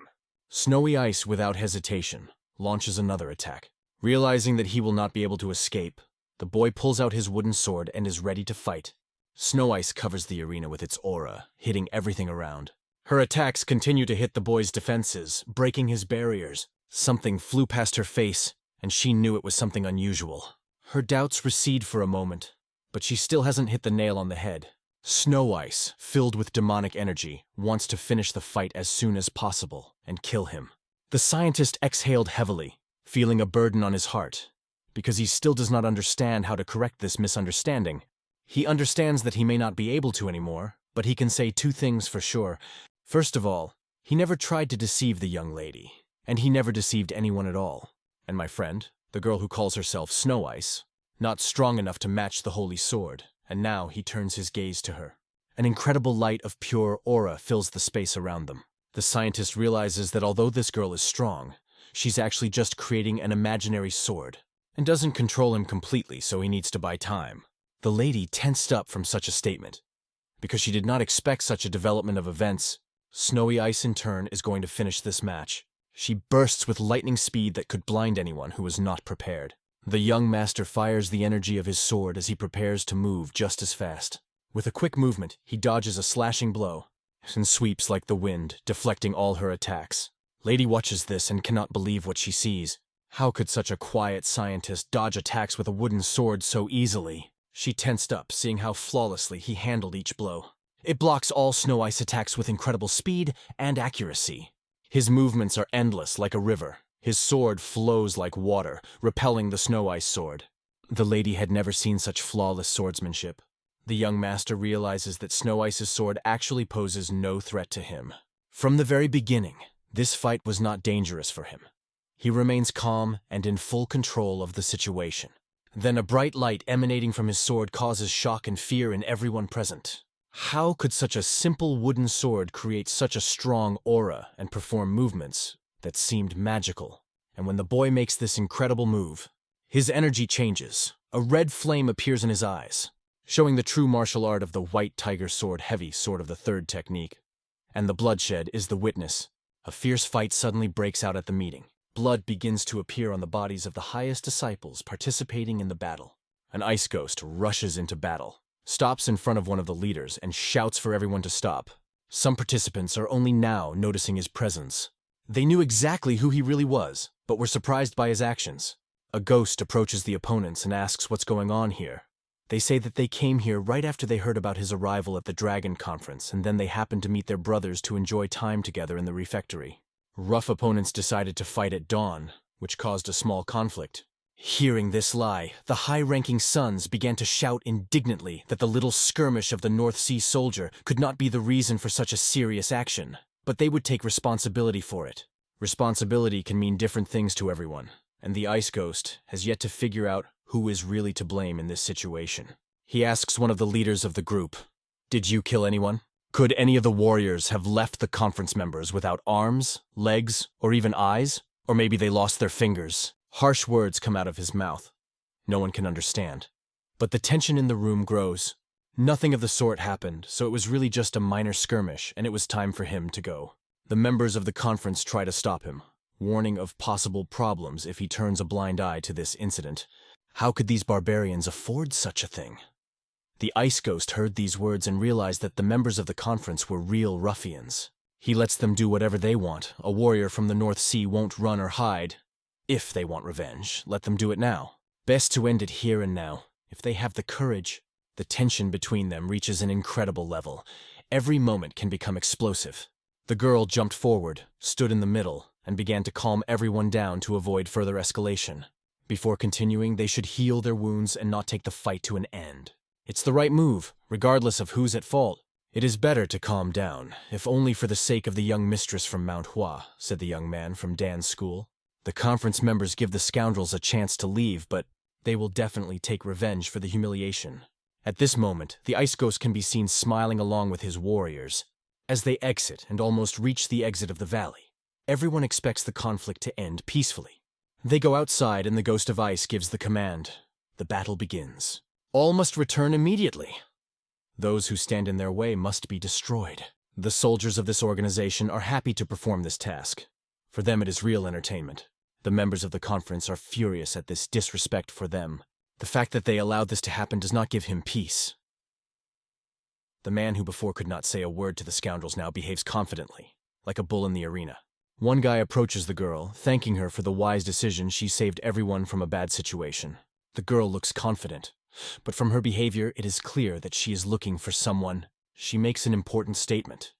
Snowy Ice, without hesitation, launches another attack. Realizing that he will not be able to escape, the boy pulls out his wooden sword and is ready to fight. Snow Ice covers the arena with its aura, hitting everything around. Her attacks continue to hit the boy's defenses, breaking his barriers. Something flew past her face, and she knew it was something unusual. Her doubts recede for a moment, but she still hasn't hit the nail on the head. Snow Ice, filled with demonic energy, wants to finish the fight as soon as possible and kill him. The scientist exhaled heavily, feeling a burden on his heart, because he still does not understand how to correct this misunderstanding. He understands that he may not be able to anymore, but he can say 2 things for sure. First of all, he never tried to deceive the young lady, and he never deceived anyone at all. And my friend, the girl who calls herself Snow Ice, not strong enough to match the holy sword, and now he turns his gaze to her. An incredible light of pure aura fills the space around them. The scientist realizes that although this girl is strong, she's actually just creating an imaginary sword, and doesn't control him completely, so he needs to buy time. The lady tensed up from such a statement, because she did not expect such a development of events. Snowy Ice, in turn, is going to finish this match. She bursts with lightning speed that could blind anyone who was not prepared. The young master fires the energy of his sword as he prepares to move just as fast. With a quick movement, he dodges a slashing blow and sweeps like the wind, deflecting all her attacks. Lady watches this and cannot believe what she sees. How could such a quiet scientist dodge attacks with a wooden sword so easily? She tensed up, seeing how flawlessly he handled each blow. It blocks all snow ice attacks with incredible speed and accuracy. His movements are endless like a river. His sword flows like water, repelling the snow ice sword. The lady had never seen such flawless swordsmanship. The young master realizes that Snow Ice's sword actually poses no threat to him. From the very beginning, this fight was not dangerous for him. He remains calm and in full control of the situation. Then a bright light emanating from his sword causes shock and fear in everyone present. How could such a simple wooden sword create such a strong aura and perform movements that seemed magical? And when the boy makes this incredible move, his energy changes. A red flame appears in his eyes, showing the true martial art of the White Tiger Sword Heavy Sword of the third technique. And the bloodshed is the witness. A fierce fight suddenly breaks out at the meeting. Blood begins to appear on the bodies of the highest disciples participating in the battle. An ice ghost rushes into battle, stops in front of one of the leaders, and shouts for everyone to stop. Some participants are only now noticing his presence. They knew exactly who he really was, but were surprised by his actions. A ghost approaches the opponents and asks what's going on here. They say that they came here right after they heard about his arrival at the Dragon Conference, and then they happened to meet their brothers to enjoy time together in the refectory. Rough opponents decided to fight at dawn, which caused a small conflict. Hearing this lie, the high-ranking sons began to shout indignantly that the little skirmish of the North Sea soldier could not be the reason for such a serious action, but they would take responsibility for it. Responsibility can mean different things to everyone, and the Ice Ghost has yet to figure out who is really to blame in this situation. He asks one of the leaders of the group, "Did you kill anyone? Could any of the warriors have left the conference members without arms, legs, or even eyes? Or maybe they lost their fingers?" Harsh words come out of his mouth. No one can understand. But the tension in the room grows. Nothing of the sort happened, so it was really just a minor skirmish, and it was time for him to go. The members of the conference try to stop him, warning of possible problems if he turns a blind eye to this incident. How could these barbarians afford such a thing? The Ice Ghost heard these words and realized that the members of the conference were real ruffians. He lets them do whatever they want. A warrior from the North Sea won't run or hide. If they want revenge, let them do it now. Best to end it here and now. If they have the courage, the tension between them reaches an incredible level. Every moment can become explosive. The girl jumped forward, stood in the middle, and began to calm everyone down to avoid further escalation. Before continuing, they should heal their wounds and not take the fight to an end. It's the right move, regardless of who's at fault. "It is better to calm down, if only for the sake of the young mistress from Manhwa," said the young man from Dan's school. "The conference members give the scoundrels a chance to leave, but they will definitely take revenge for the humiliation." At this moment, the Ice Ghost can be seen smiling along with his warriors. As they exit and almost reach the exit of the valley, everyone expects the conflict to end peacefully. They go outside and the Ghost of Ice gives the command. The battle begins. All must return immediately. Those who stand in their way must be destroyed. The soldiers of this organization are happy to perform this task. For them it is real entertainment. The members of the conference are furious at this disrespect for them. The fact that they allowed this to happen does not give him peace. The man who before could not say a word to the scoundrels now behaves confidently, like a bull in the arena. One guy approaches the girl, thanking her for the wise decision she saved everyone from a bad situation. The girl looks confident, but from her behavior it is clear that she is looking for someone. She makes an important statement.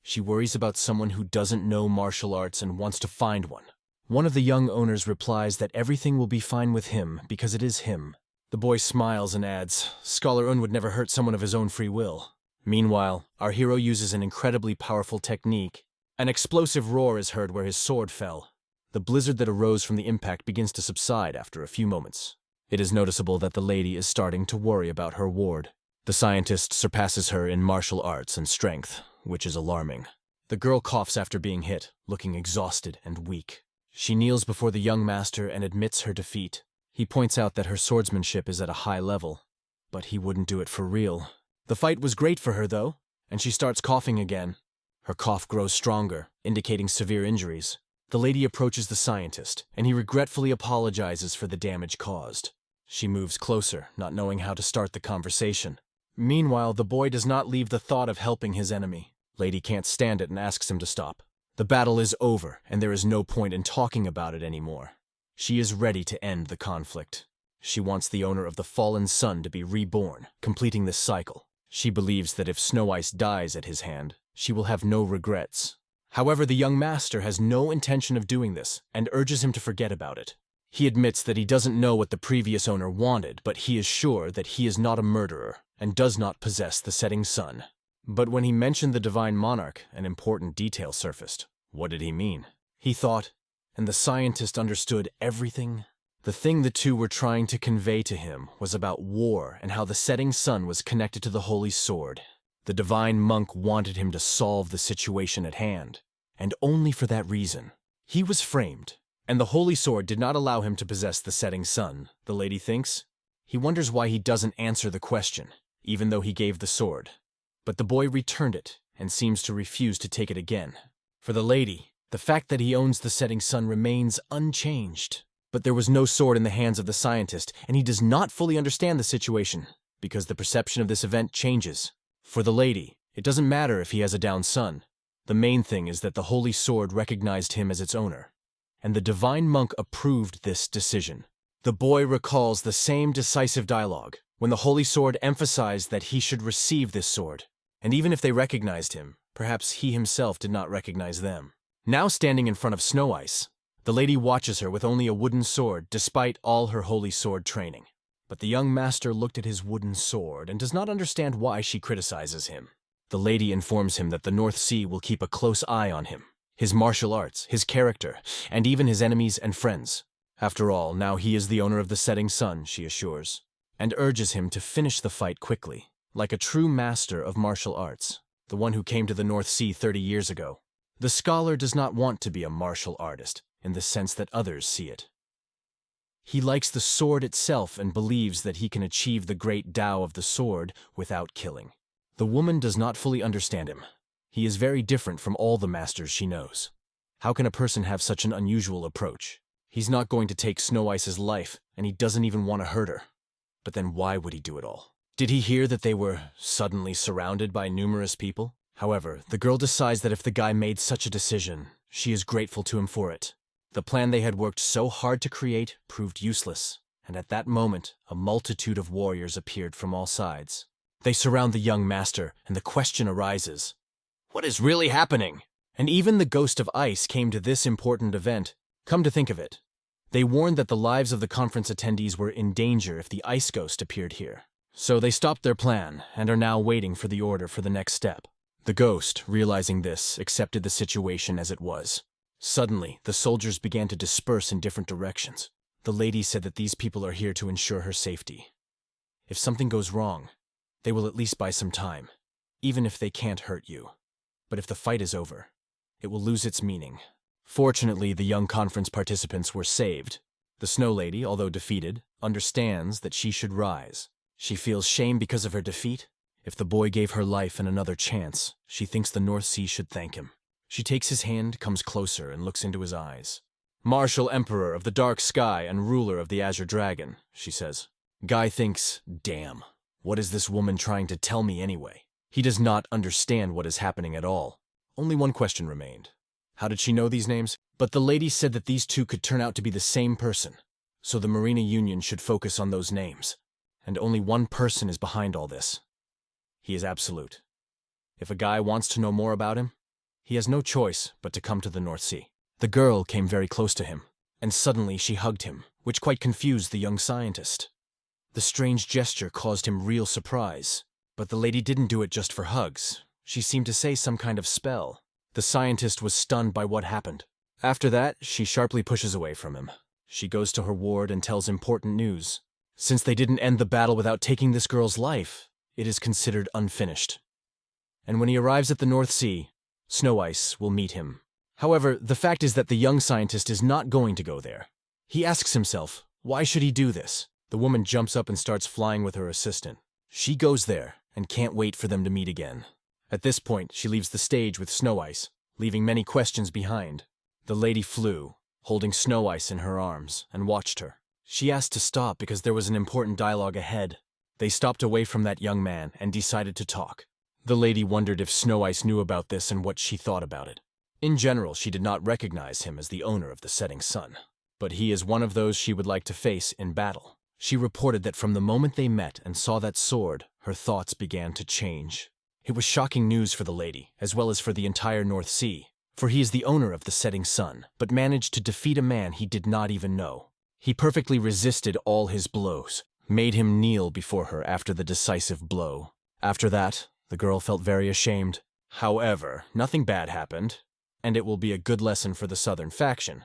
She worries about someone who doesn't know martial arts and wants to find one. One of the young owners replies that everything will be fine with him because it is him. The boy smiles and adds, "Scholar Un would never hurt someone of his own free will." Meanwhile, our hero uses an incredibly powerful technique. An explosive roar is heard where his sword fell. The blizzard that arose from the impact begins to subside after a few moments. It is noticeable that the lady is starting to worry about her ward. The scientist surpasses her in martial arts and strength, which is alarming. The girl coughs after being hit, looking exhausted and weak. She kneels before the young master and admits her defeat. He points out that her swordsmanship is at a high level, but he wouldn't do it for real. The fight was great for her, though, and she starts coughing again. Her cough grows stronger, indicating severe injuries. The lady approaches the scientist, and he regretfully apologizes for the damage caused. She moves closer, not knowing how to start the conversation. Meanwhile, the boy does not leave the thought of helping his enemy. Lady can't stand it and asks him to stop. The battle is over, and there is no point in talking about it anymore. She is ready to end the conflict. She wants the owner of the fallen sun to be reborn, completing this cycle. She believes that if Snow Ice dies at his hand, she will have no regrets. However, the young master has no intention of doing this and urges him to forget about it. He admits that he doesn't know what the previous owner wanted, but he is sure that he is not a murderer and does not possess the setting sun. But when he mentioned the Divine Monarch, an important detail surfaced. What did he mean? He thought, and the scientist understood everything. The thing the two were trying to convey to him was about war and how the setting sun was connected to the Holy Sword. The divine monk wanted him to solve the situation at hand, and only for that reason. He was framed, and the Holy Sword did not allow him to possess the setting sun, the lady thinks. He wonders why he doesn't answer the question, even though he gave the sword. But the boy returned it, and seems to refuse to take it again. For the lady, the fact that he owns the setting sun remains unchanged. But there was no sword in the hands of the scientist, and he does not fully understand the situation, because the perception of this event changes. For the lady, it doesn't matter if he has a down sun. The main thing is that the Holy Sword recognized him as its owner, and the divine monk approved this decision. The boy recalls the same decisive dialogue, when the Holy Sword emphasized that he should receive this sword, and even if they recognized him, perhaps he himself did not recognize them. Now standing in front of Snow Ice, the lady watches her with only a wooden sword despite all her holy sword training. But the young master looked at his wooden sword and does not understand why she criticizes him. The lady informs him that the North Sea will keep a close eye on him, his martial arts, his character, and even his enemies and friends. After all, now he is the owner of the setting sun, she assures, and urges him to finish the fight quickly, like a true master of martial arts, the one who came to the North Sea 30 years ago. The scholar does not want to be a martial artist, in the sense that others see it. He likes the sword itself and believes that he can achieve the great Tao of the sword without killing. The woman does not fully understand him. He is very different from all the masters she knows. How can a person have such an unusual approach? He's not going to take Snow Ice's life, and he doesn't even want to hurt her. But then why would he do it all? Did he hear that they were suddenly surrounded by numerous people? However, the girl decides that if the guy made such a decision, she is grateful to him for it. The plan they had worked so hard to create proved useless, and at that moment, a multitude of warriors appeared from all sides. They surround the young master, and the question arises, what is really happening? And even the Ghost of Ice came to this important event. Come to think of it, they warned that the lives of the conference attendees were in danger if the Ice Ghost appeared here. So they stopped their plan, and are now waiting for the order for the next step. The ghost, realizing this, accepted the situation as it was. Suddenly, the soldiers began to disperse in different directions. The lady said that these people are here to ensure her safety. If something goes wrong, they will at least buy some time, even if they can't hurt you. But if the fight is over, it will lose its meaning. Fortunately, the young conference participants were saved. The Snow Lady, although defeated, understands that she should rise. She feels shame because of her defeat. If the boy gave her life and another chance, she thinks the North Sea should thank him. She takes his hand, comes closer, and looks into his eyes. Martial Emperor of the Dark Sky and ruler of the Azure Dragon, she says. Guy thinks, damn, what is this woman trying to tell me anyway? He does not understand what is happening at all. Only one question remained. How did she know these names? But the lady said that these two could turn out to be the same person, so the Marina Union should focus on those names. And only one person is behind all this. He is absolute. If a guy wants to know more about him, he has no choice but to come to the North Sea. The girl came very close to him, and suddenly she hugged him, which quite confused the young scientist. The strange gesture caused him real surprise, but the lady didn't do it just for hugs. She seemed to say some kind of spell. The scientist was stunned by what happened. After that, she sharply pushes away from him. She goes to her ward and tells important news. Since they didn't end the battle without taking this girl's life, it is considered unfinished. And when he arrives at the North Sea, Snow Ice will meet him. However, the fact is that the young scientist is not going to go there. He asks himself, why should he do this? The woman jumps up and starts flying with her assistant. She goes there and can't wait for them to meet again. At this point, she leaves the stage with Snow Ice, leaving many questions behind. The lady flew, holding Snow Ice in her arms, and watched her. She asked to stop because there was an important dialogue ahead. They stopped away from that young man and decided to talk. The lady wondered if Snow Ice knew about this and what she thought about it. In general, she did not recognize him as the owner of the setting sun, but he is one of those she would like to face in battle. She reported that from the moment they met and saw that sword, her thoughts began to change. It was shocking news for the lady, as well as for the entire North Sea, for he is the owner of the setting sun, but managed to defeat a man he did not even know. He perfectly resisted all his blows, made him kneel before her after the decisive blow. After that, the girl felt very ashamed. However, nothing bad happened, and it will be a good lesson for the Southern faction,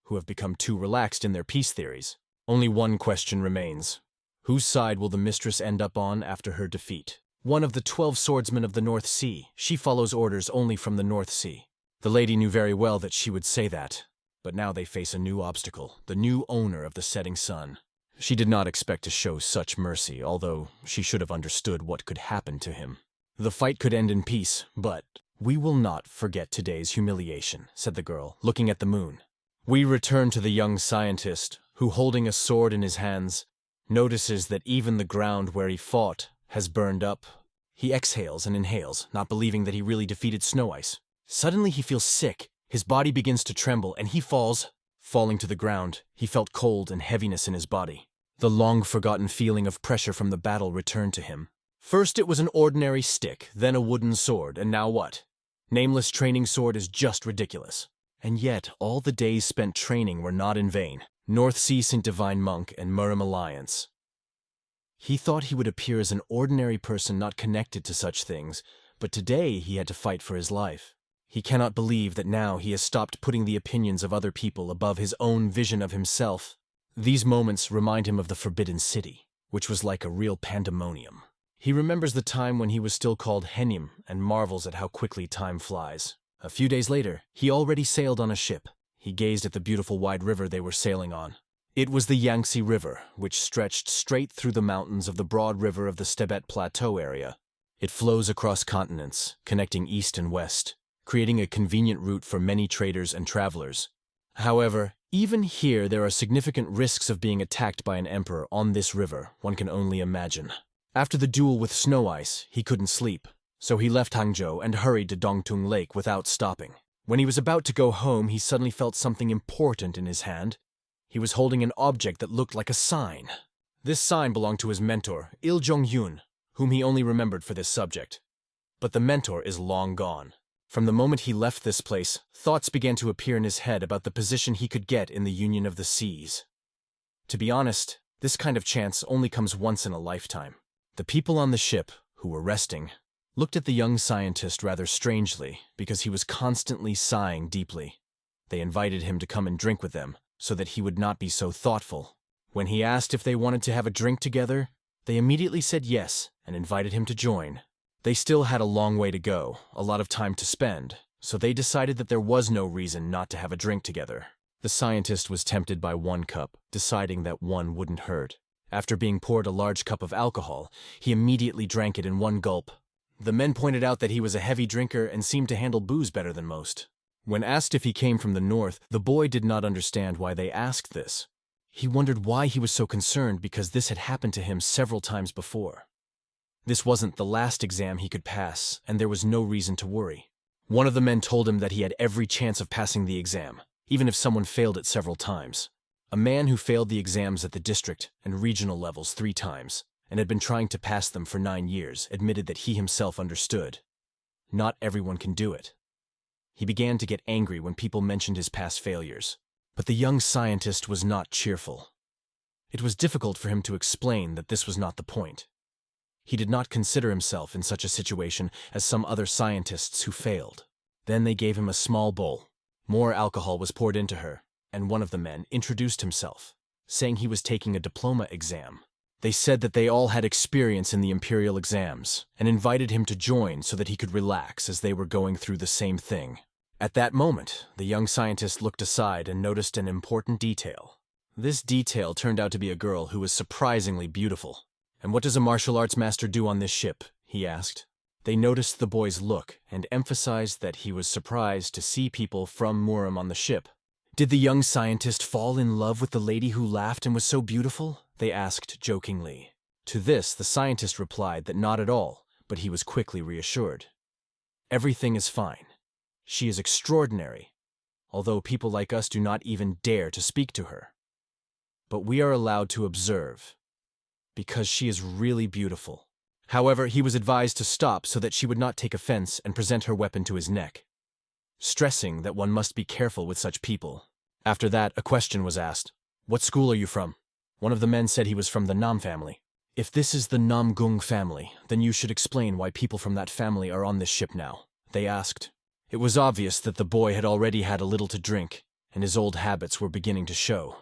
who have become too relaxed in their peace theories. Only one question remains. Whose side will the mistress end up on after her defeat? One of the 12 swordsmen of the North Sea. She follows orders only from the North Sea. The lady knew very well that she would say that, but now they face a new obstacle, the new owner of the setting sun. She did not expect to show such mercy, although she should have understood what could happen to him. The fight could end in peace, but we will not forget today's humiliation, said the girl, looking at the moon. We return to the young scientist, who, holding a sword in his hands, notices that even the ground where he fought has burned up. He exhales and inhales, not believing that he really defeated Snow Ice. Suddenly he feels sick, his body begins to tremble, and he falls. Falling to the ground, he felt cold and heaviness in his body. The long-forgotten feeling of pressure from the battle returned to him. First it was an ordinary stick, then a wooden sword, and now what? Nameless training sword is just ridiculous. And yet, all the days spent training were not in vain. North Sea St. Divine Monk and Murim Alliance. He thought he would appear as an ordinary person not connected to such things, but today he had to fight for his life. He cannot believe that now he has stopped putting the opinions of other people above his own vision of himself. These moments remind him of the Forbidden City, which was like a real pandemonium. He remembers the time when he was still called Henim and marvels at how quickly time flies. A few days later, he already sailed on a ship. He gazed at the beautiful wide river they were sailing on. It was the Yangze River, which stretched straight through the mountains of the broad river of the Stebet Plateau area. It flows across continents, connecting east and west, creating a convenient route for many traders and travelers. However, even here there are significant risks of being attacked by an emperor on this river, one can only imagine. After the duel with Snow Ice, he couldn't sleep, so he left Hangzhou and hurried to Dongtung Lake without stopping. When he was about to go home, he suddenly felt something important in his hand. He was holding an object that looked like a sign. This sign belonged to his mentor, Il Jong-yoon, whom he only remembered for this subject. But the mentor is long gone. From the moment he left this place, thoughts began to appear in his head about the position he could get in the Union of the Seas. To be honest, this kind of chance only comes once in a lifetime. The people on the ship, who were resting, looked at the young scientist rather strangely because he was constantly sighing deeply. They invited him to come and drink with them so that he would not be so thoughtful. When he asked if they wanted to have a drink together, they immediately said yes and invited him to join. They still had a long way to go, a lot of time to spend, so they decided that there was no reason not to have a drink together. The scientist was tempted by one cup, deciding that one wouldn't hurt. After being poured a large cup of alcohol, he immediately drank it in one gulp. The men pointed out that he was a heavy drinker and seemed to handle booze better than most. When asked if he came from the north, the boy did not understand why they asked this. He wondered why he was so concerned because this had happened to him several times before. This wasn't the last exam he could pass, and there was no reason to worry. One of the men told him that he had every chance of passing the exam, even if someone failed it several times. A man who failed the exams at the district and regional levels 3 times, and had been trying to pass them for 9 years, admitted that he himself understood. Not everyone can do it. He began to get angry when people mentioned his past failures, but the young scientist was not cheerful. It was difficult for him to explain that this was not the point. He did not consider himself in such a situation as some other scientists who failed. Then they gave him a small bowl. More alcohol was poured into her, and one of the men introduced himself, saying he was taking a diploma exam. They said that they all had experience in the imperial exams, and invited him to join so that he could relax as they were going through the same thing. At that moment, the young scientist looked aside and noticed an important detail. This detail turned out to be a girl who was surprisingly beautiful. "And what does a martial arts master do on this ship?" he asked. They noticed the boy's look and emphasized that he was surprised to see people from Murim on the ship. "Did the young scientist fall in love with the lady who laughed and was so beautiful?" they asked jokingly. To this, the scientist replied that not at all, but he was quickly reassured. "Everything is fine. She is extraordinary, although people like us do not even dare to speak to her. But we are allowed to observe, because she is really beautiful. However, he was advised to stop so that she would not take offense and present her weapon to his neck, stressing that one must be careful with such people. After that, a question was asked. What school are you from? One of the men said he was from the Nam family. If this is the Namgung family, then you should explain why people from that family are on this ship now, they asked. It was obvious that the boy had already had a little to drink, and his old habits were beginning to show.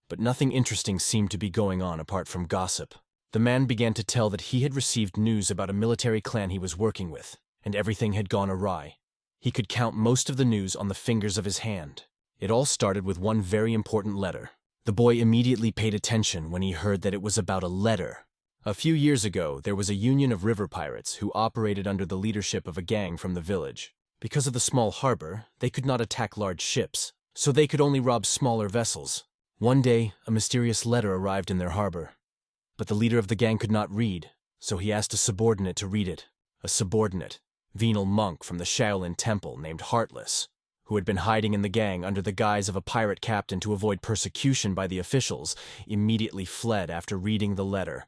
But nothing interesting seemed to be going on apart from gossip. The man began to tell that he had received news about a military clan he was working with, and everything had gone awry. He could count most of the news on the fingers of his hand. It all started with one very important letter. The boy immediately paid attention when he heard that it was about a letter. A few years ago, there was a union of river pirates who operated under the leadership of a gang from the village. Because of the small harbor, they could not attack large ships, so they could only rob smaller vessels. One day, a mysterious letter arrived in their harbor. But the leader of the gang could not read, so he asked a subordinate to read it. A subordinate, venal monk from the Shaolin temple named Heartless, who had been hiding in the gang under the guise of a pirate captain to avoid persecution by the officials, immediately fled after reading the letter.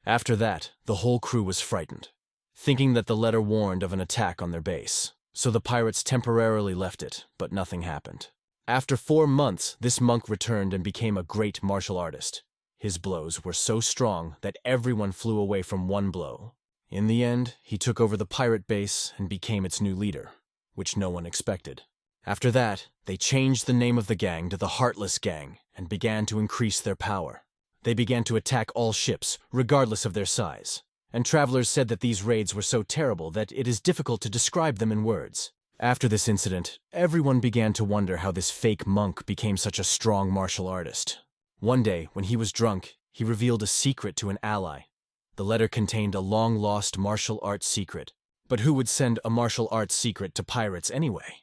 After that, the whole crew was frightened, thinking that the letter warned of an attack on their base. So the pirates temporarily left it, but nothing happened. After 4 months, this monk returned and became a great martial artist. His blows were so strong that everyone flew away from one blow. In the end, he took over the pirate base and became its new leader, which no one expected. After that, they changed the name of the gang to the Heartless Gang and began to increase their power. They began to attack all ships, regardless of their size. And travelers said that these raids were so terrible that it is difficult to describe them in words. After this incident, everyone began to wonder how this fake monk became such a strong martial artist. One day, when he was drunk, he revealed a secret to an ally. The letter contained a long-lost martial arts secret. But who would send a martial arts secret to pirates anyway?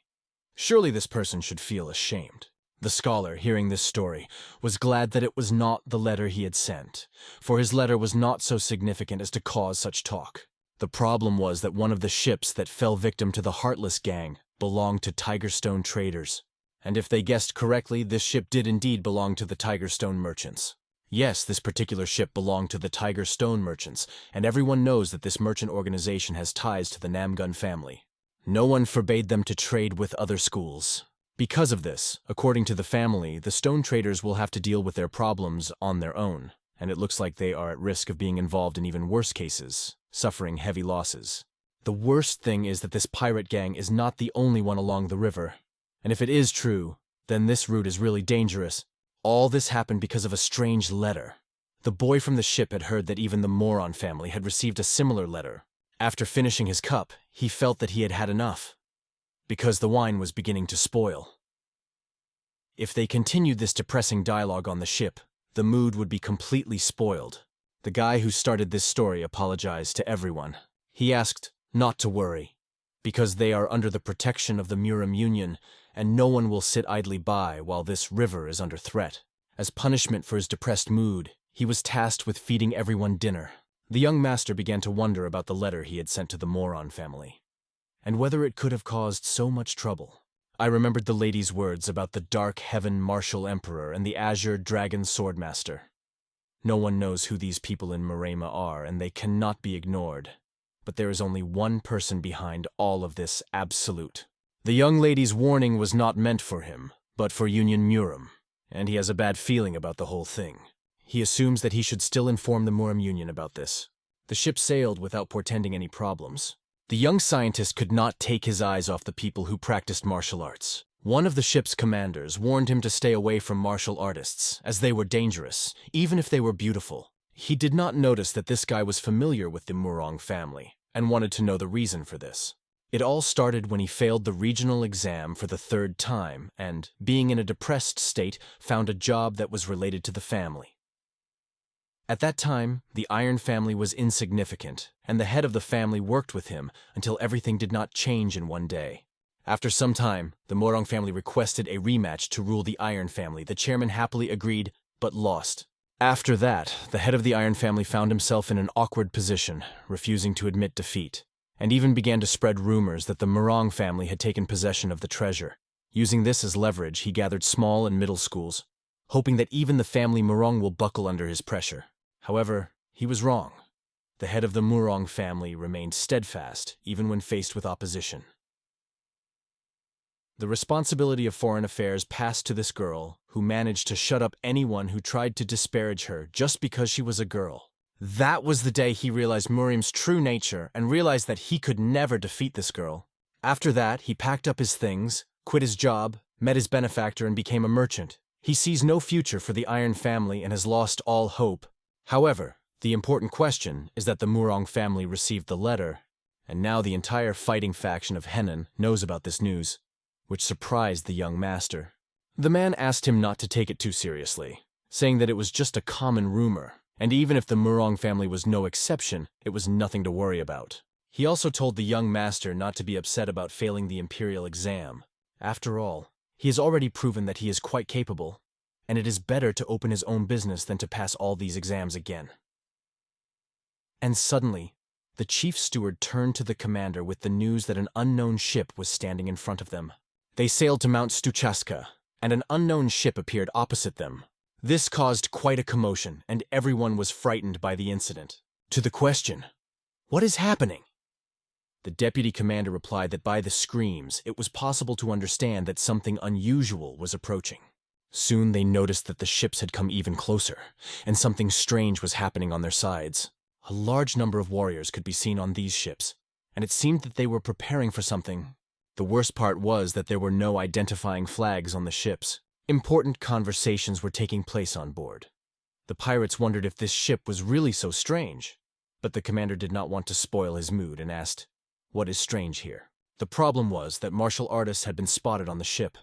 Surely this person should feel ashamed. The scholar, hearing this story, was glad that it was not the letter he had sent, for his letter was not so significant as to cause such talk. The problem was that one of the ships that fell victim to the Heartless Gang belonged to Tigerstone traders. And if they guessed correctly, this ship did indeed belong to the Tigerstone merchants. Yes, this particular ship belonged to the Tigerstone merchants, and everyone knows that this merchant organization has ties to the Namgun family. No one forbade them to trade with other schools. Because of this, according to the family, the stone traders will have to deal with their problems on their own, and it looks like they are at risk of being involved in even worse cases, suffering heavy losses. The worst thing is that this pirate gang is not the only one along the river, and if it is true, then this route is really dangerous. All this happened because of a strange letter. The boy from the ship had heard that even the Moron family had received a similar letter. After finishing his cup, he felt that he had had enough, because the wine was beginning to spoil. If they continued this depressing dialogue on the ship, the mood would be completely spoiled. The guy who started this story apologized to everyone. He asked not to worry, because they are under the protection of the Murim Union, and no one will sit idly by while this river is under threat. As punishment for his depressed mood, he was tasked with feeding everyone dinner. The young master began to wonder about the letter he had sent to the Moron family, and whether it could have caused so much trouble. I remembered the lady's words about the Dark Heaven Martial Emperor and the Azure Dragon Swordmaster. No one knows who these people in Murim are, and they cannot be ignored. But there is only one person behind all of this absolute. The young lady's warning was not meant for him, but for Union Murim, and he has a bad feeling about the whole thing. He assumes that he should still inform the Murim Union about this. The ship sailed without portending any problems. The young scientist could not take his eyes off the people who practiced martial arts. One of the ship's commanders warned him to stay away from martial artists, as they were dangerous, even if they were beautiful. He did not notice that this guy was familiar with the Murang family, and wanted to know the reason for this. It all started when he failed the regional exam for the 3rd time, and, being in a depressed state, found a job that was related to the family. At that time, the Iron family was insignificant, and the head of the family worked with him until everything did not change in one day. After some time, the Murang family requested a rematch to rule the Iron family. The chairman happily agreed, but lost. After that, the head of the Iron family found himself in an awkward position, refusing to admit defeat. and even began to spread rumors that the Murang family had taken possession of the treasure. Using this as leverage, he gathered small and middle schools, hoping that even the family Murang will buckle under his pressure. However, he was wrong. The head of the Murang family remained steadfast, even when faced with opposition. The responsibility of foreign affairs passed to this girl, who managed to shut up anyone who tried to disparage her just because she was a girl. That was the day he realized Murim's true nature and realized that he could never defeat this girl. After that, he packed up his things, quit his job, met his benefactor, and became a merchant. He sees no future for the Iron family and has lost all hope. However, the important question is that the Murang family received the letter, and now the entire fighting faction of Hyun knows about this news, which surprised the young master. The man asked him not to take it too seriously, saying that it was just a common rumor, and even if the Murang family was no exception, it was nothing to worry about. He also told the young master not to be upset about failing the imperial exam. After all, he has already proven that he is quite capable, and it is better to open his own business than to pass all these exams again. And suddenly, the chief steward turned to the commander with the news that an unknown ship was standing in front of them. They sailed to Mount Stuchaska, and an unknown ship appeared opposite them. This caused quite a commotion, and everyone was frightened by the incident. To the question, "What is happening?" the deputy commander replied that by the screams, it was possible to understand that something unusual was approaching. Soon they noticed that the ships had come even closer, and something strange was happening on their sides. A large number of warriors could be seen on these ships, and it seemed that they were preparing for something. The worst part was that there were no identifying flags on the ships. Important conversations were taking place on board. The pirates wondered if this ship was really so strange, but the commander did not want to spoil his mood and asked, "What is strange here?" The problem was that martial artists had been spotted on the ship,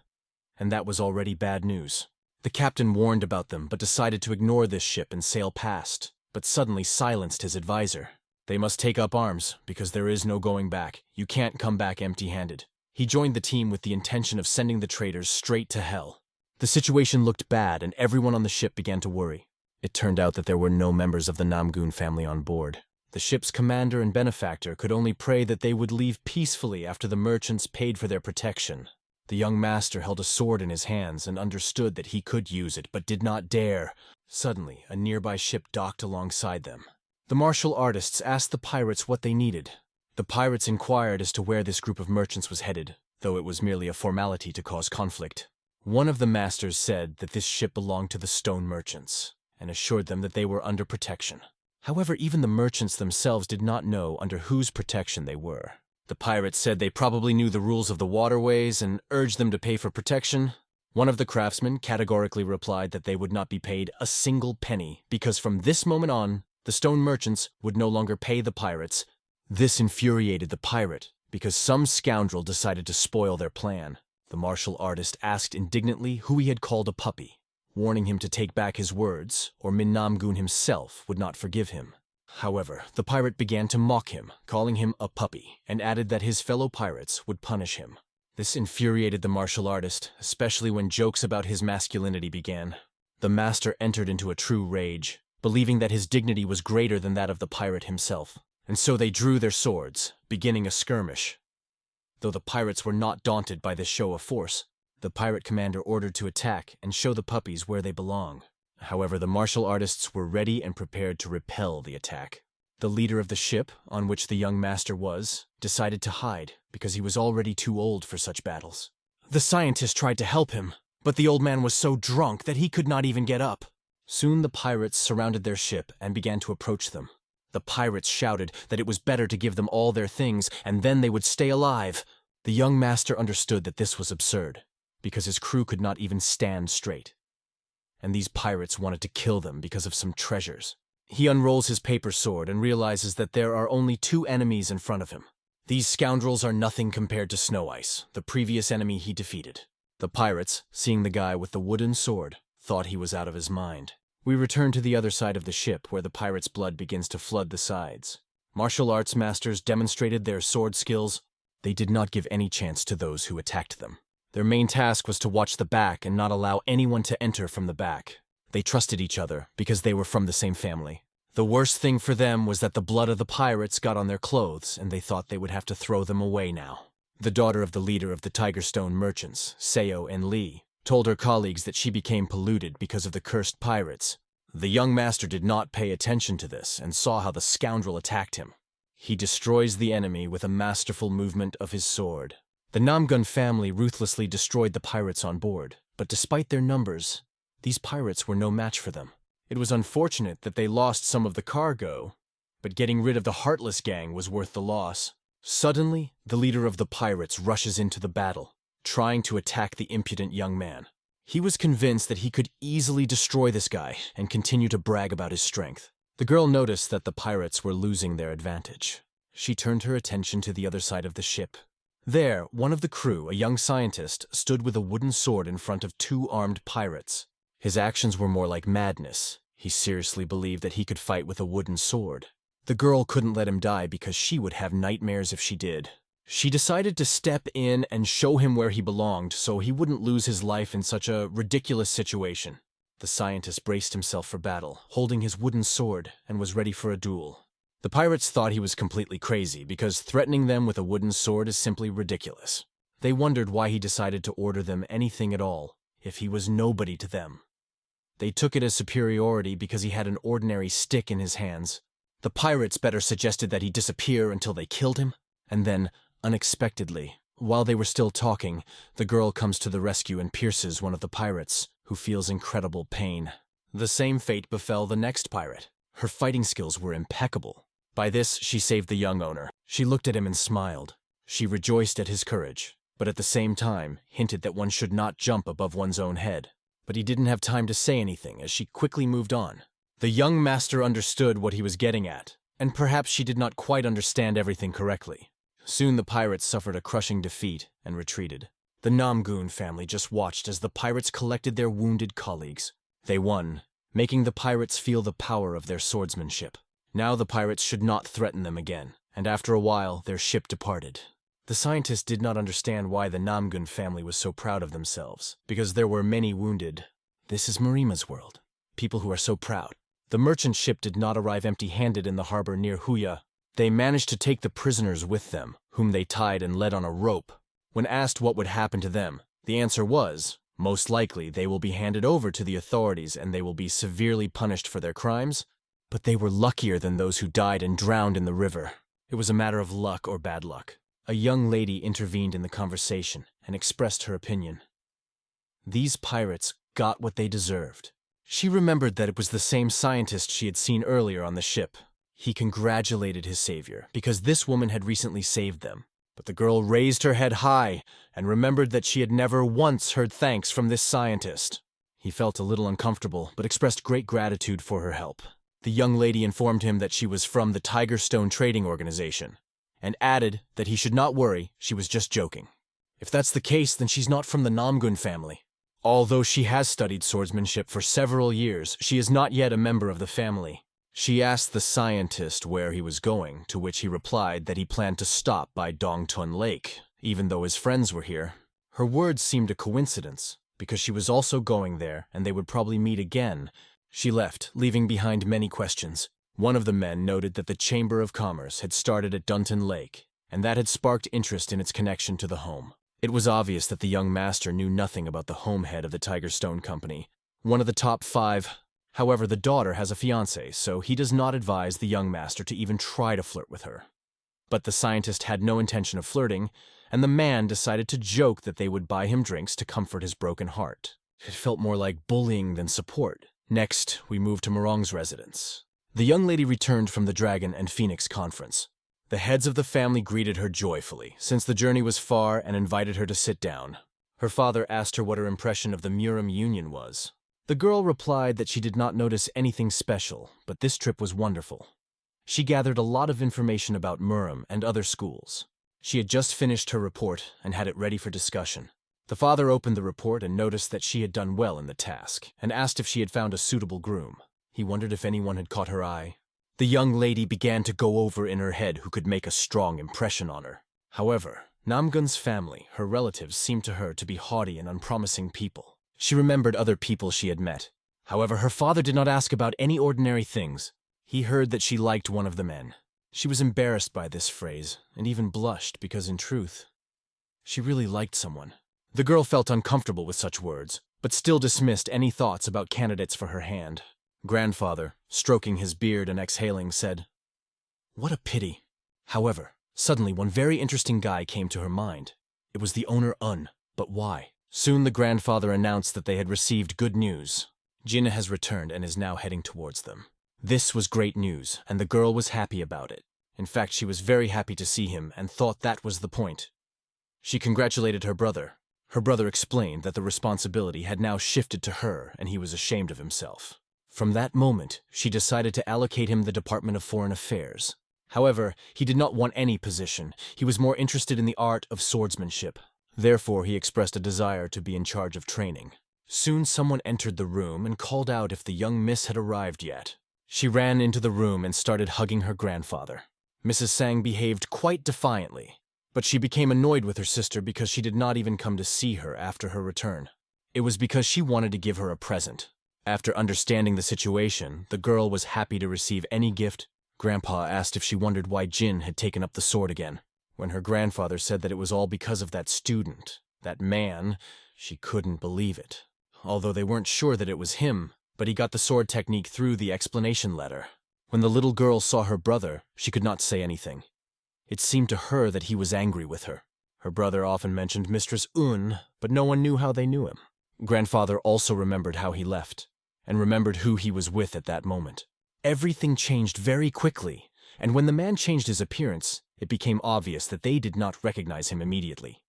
and that was already bad news. The captain warned about them but decided to ignore this ship and sail past, but suddenly silenced his advisor. "They must take up arms, because there is no going back. You can't come back empty-handed." He joined the team with the intention of sending the traitors straight to hell. The situation looked bad, and everyone on the ship began to worry. It turned out that there were no members of the Namgun family on board. The ship's commander and benefactor could only pray that they would leave peacefully after the merchants paid for their protection. The young master held a sword in his hands and understood that he could use it, but did not dare. Suddenly, a nearby ship docked alongside them. The martial artists asked the pirates what they needed. The pirates inquired as to where this group of merchants was headed, though it was merely a formality to cause conflict. One of the masters said that this ship belonged to the stone merchants, and assured them that they were under protection. However, even the merchants themselves did not know under whose protection they were. The pirates said they probably knew the rules of the waterways and urged them to pay for protection. One of the craftsmen categorically replied that they would not be paid a single penny, because from this moment on, the stone merchants would no longer pay the pirates. This infuriated the pirate, because some scoundrel decided to spoil their plan. The martial artist asked indignantly who he had called a puppy, warning him to take back his words, or Min Namgun himself would not forgive him. However, the pirate began to mock him, calling him a puppy, and added that his fellow pirates would punish him. This infuriated the martial artist, especially when jokes about his masculinity began. The master entered into a true rage, believing that his dignity was greater than that of the pirate himself, and so they drew their swords, beginning a skirmish. Though the pirates were not daunted by this show of force, the pirate commander ordered to attack and show the puppies where they belong. However, the martial artists were ready and prepared to repel the attack. The leader of the ship, on which the young master was, decided to hide because he was already too old for such battles. The scientist tried to help him, but the old man was so drunk that he could not even get up. Soon the pirates surrounded their ship and began to approach them. The pirates shouted that it was better to give them all their things, and then they would stay alive. The young master understood that this was absurd, because his crew could not even stand straight. And these pirates wanted to kill them because of some treasures. He unrolls his paper sword and realizes that there are only two enemies in front of him. These scoundrels are nothing compared to Snow Ice, the previous enemy he defeated. The pirates, seeing the guy with the wooden sword, thought he was out of his mind. We return to the other side of the ship, where the pirates' blood begins to flood the sides. Martial arts masters demonstrated their sword skills. They did not give any chance to those who attacked them. Their main task was to watch the back and not allow anyone to enter from the back. They trusted each other because they were from the same family. The worst thing for them was that the blood of the pirates got on their clothes, and they thought they would have to throw them away now. The daughter of the leader of the Tigerstone merchants, Seo and Lee, told her colleagues that she became polluted because of the cursed pirates. The young master did not pay attention to this and saw how the scoundrel attacked him. He destroys the enemy with a masterful movement of his sword. The Namgun family ruthlessly destroyed the pirates on board, but despite their numbers, these pirates were no match for them. It was unfortunate that they lost some of the cargo, but getting rid of the Heartless gang was worth the loss. Suddenly, the leader of the pirates rushes into the battle, trying to attack the impudent young man. He was convinced that he could easily destroy this guy and continue to brag about his strength. The girl noticed that the pirates were losing their advantage. She turned her attention to the other side of the ship. There, one of the crew, a young scientist, stood with a wooden sword in front of two armed pirates. His actions were more like madness. He seriously believed that he could fight with a wooden sword. The girl couldn't let him die because she would have nightmares if she did. She decided to step in and show him where he belonged so he wouldn't lose his life in such a ridiculous situation. The scientist braced himself for battle, holding his wooden sword, and was ready for a duel. The pirates thought he was completely crazy because threatening them with a wooden sword is simply ridiculous. They wondered why he decided to order them anything at all if he was nobody to them. They took it as superiority because he had an ordinary stick in his hands. The pirates better suggested that he disappear until they killed him, and then, unexpectedly, while they were still talking, the girl comes to the rescue and pierces one of the pirates, who feels incredible pain. The same fate befell the next pirate. Her fighting skills were impeccable. By this, she saved the young owner. She looked at him and smiled. She rejoiced at his courage, but at the same time hinted that one should not jump above one's own head. But he didn't have time to say anything as she quickly moved on. The young master understood what he was getting at, and perhaps she did not quite understand everything correctly. Soon the pirates suffered a crushing defeat and retreated. The Namgun family just watched as the pirates collected their wounded colleagues. They won, making the pirates feel the power of their swordsmanship. Now the pirates should not threaten them again, and after a while their ship departed. The scientist did not understand why the Namgun family was so proud of themselves, because there were many wounded. This is Marima's world. People who are so proud. The merchant ship did not arrive empty-handed in the harbor near Huya. They managed to take the prisoners with them, whom they tied and led on a rope. When asked what would happen to them, the answer was, most likely they will be handed over to the authorities and they will be severely punished for their crimes. But they were luckier than those who died and drowned in the river. It was a matter of luck or bad luck. A young lady intervened in the conversation and expressed her opinion. These pirates got what they deserved. She remembered that it was the same scientist she had seen earlier on the ship. He congratulated his savior because this woman had recently saved them. But the girl raised her head high and remembered that she had never once heard thanks from this scientist. He felt a little uncomfortable, but expressed great gratitude for her help. The young lady informed him that she was from the Tigerstone Trading Organization, and added that he should not worry, she was just joking. If that's the case, then she's not from the Namgun family. Although she has studied swordsmanship for several years, she is not yet a member of the family. She asked the scientist where he was going, to which he replied that he planned to stop by Dongtun Lake, even though his friends were here. Her words seemed a coincidence, because she was also going there and they would probably meet again. She left, leaving behind many questions. One of the men noted that the Chamber of Commerce had started at Dunton Lake, and that had sparked interest in its connection to the home. It was obvious that the young master knew nothing about the home head of the Tigerstone Company, one of the top 5. However, the daughter has a fiancé, so he does not advise the young master to even try to flirt with her. But the scientist had no intention of flirting, and the man decided to joke that they would buy him drinks to comfort his broken heart. It felt more like bullying than support. Next, we moved to Murang's residence. The young lady returned from the Dragon and Phoenix conference. The heads of the family greeted her joyfully, since the journey was far, and invited her to sit down. Her father asked her what her impression of the Murim Union was. The girl replied that she did not notice anything special, but this trip was wonderful. She gathered a lot of information about Murim and other schools. She had just finished her report and had it ready for discussion. The father opened the report and noticed that she had done well in the task, and asked if she had found a suitable groom. He wondered if anyone had caught her eye. The young lady began to go over in her head who could make a strong impression on her. However, Namgun's family, her relatives, seemed to her to be haughty and unpromising people. She remembered other people she had met. However, her father did not ask about any ordinary things. He heard that she liked one of the men. She was embarrassed by this phrase, and even blushed because in truth, she really liked someone. The girl felt uncomfortable with such words, but still dismissed any thoughts about candidates for her hand. Grandfather, stroking his beard and exhaling, said, "What a pity." However, suddenly one very interesting guy came to her mind. It was the owner Un, but why? Soon the grandfather announced that they had received good news. Jin has returned and is now heading towards them. This was great news, and the girl was happy about it. In fact, she was very happy to see him and thought that was the point. She congratulated her brother. Her brother explained that the responsibility had now shifted to her and he was ashamed of himself. From that moment, she decided to allocate him the Department of Foreign Affairs. However, he did not want any position. He was more interested in the art of swordsmanship. Therefore, he expressed a desire to be in charge of training. Soon someone entered the room and called out if the young miss had arrived yet. She ran into the room and started hugging her grandfather. Mrs. Sang behaved quite defiantly, but she became annoyed with her sister because she did not even come to see her after her return. It was because she wanted to give her a present. After understanding the situation, the girl was happy to receive any gift. Grandpa asked if she wondered why Jin had taken up the sword again. When her grandfather said that it was all because of that student, that man, she couldn't believe it. Although they weren't sure that it was him, but he got the sword technique through the explanation letter. When the little girl saw her brother, she could not say anything. It seemed to her that he was angry with her. Her brother often mentioned Mistress Un, but no one knew how they knew him. Grandfather also remembered how he left, and remembered who he was with at that moment. Everything changed very quickly, and when the man changed his appearance, it became obvious that they did not recognize him immediately.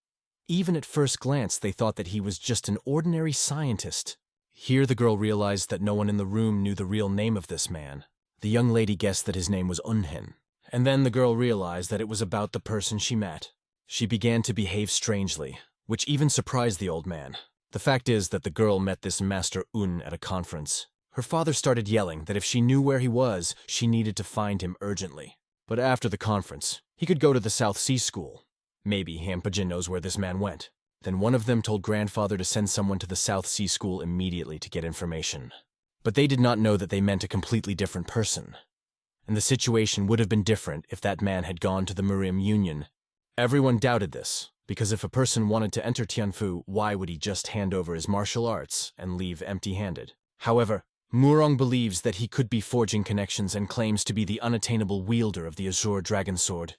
Even at first glance, they thought that he was just an ordinary scientist. Here the girl realized that no one in the room knew the real name of this man. The young lady guessed that his name was Unhen, and then the girl realized that it was about the person she met. She began to behave strangely, which even surprised the old man. The fact is that the girl met this Master Un at a conference. Her father started yelling that if she knew where he was, she needed to find him urgently. But after the conference, he could go to the South Sea School. Maybe Hampajin knows where this man went. Then one of them told grandfather to send someone to the South Sea School immediately to get information. But they did not know that they meant a completely different person. And the situation would have been different if that man had gone to the Murim Union. Everyone doubted this, because if a person wanted to enter Tianfu, why would he just hand over his martial arts and leave empty-handed? However, Murang believes that he could be forging connections and claims to be the unattainable wielder of the Azure Dragon Sword.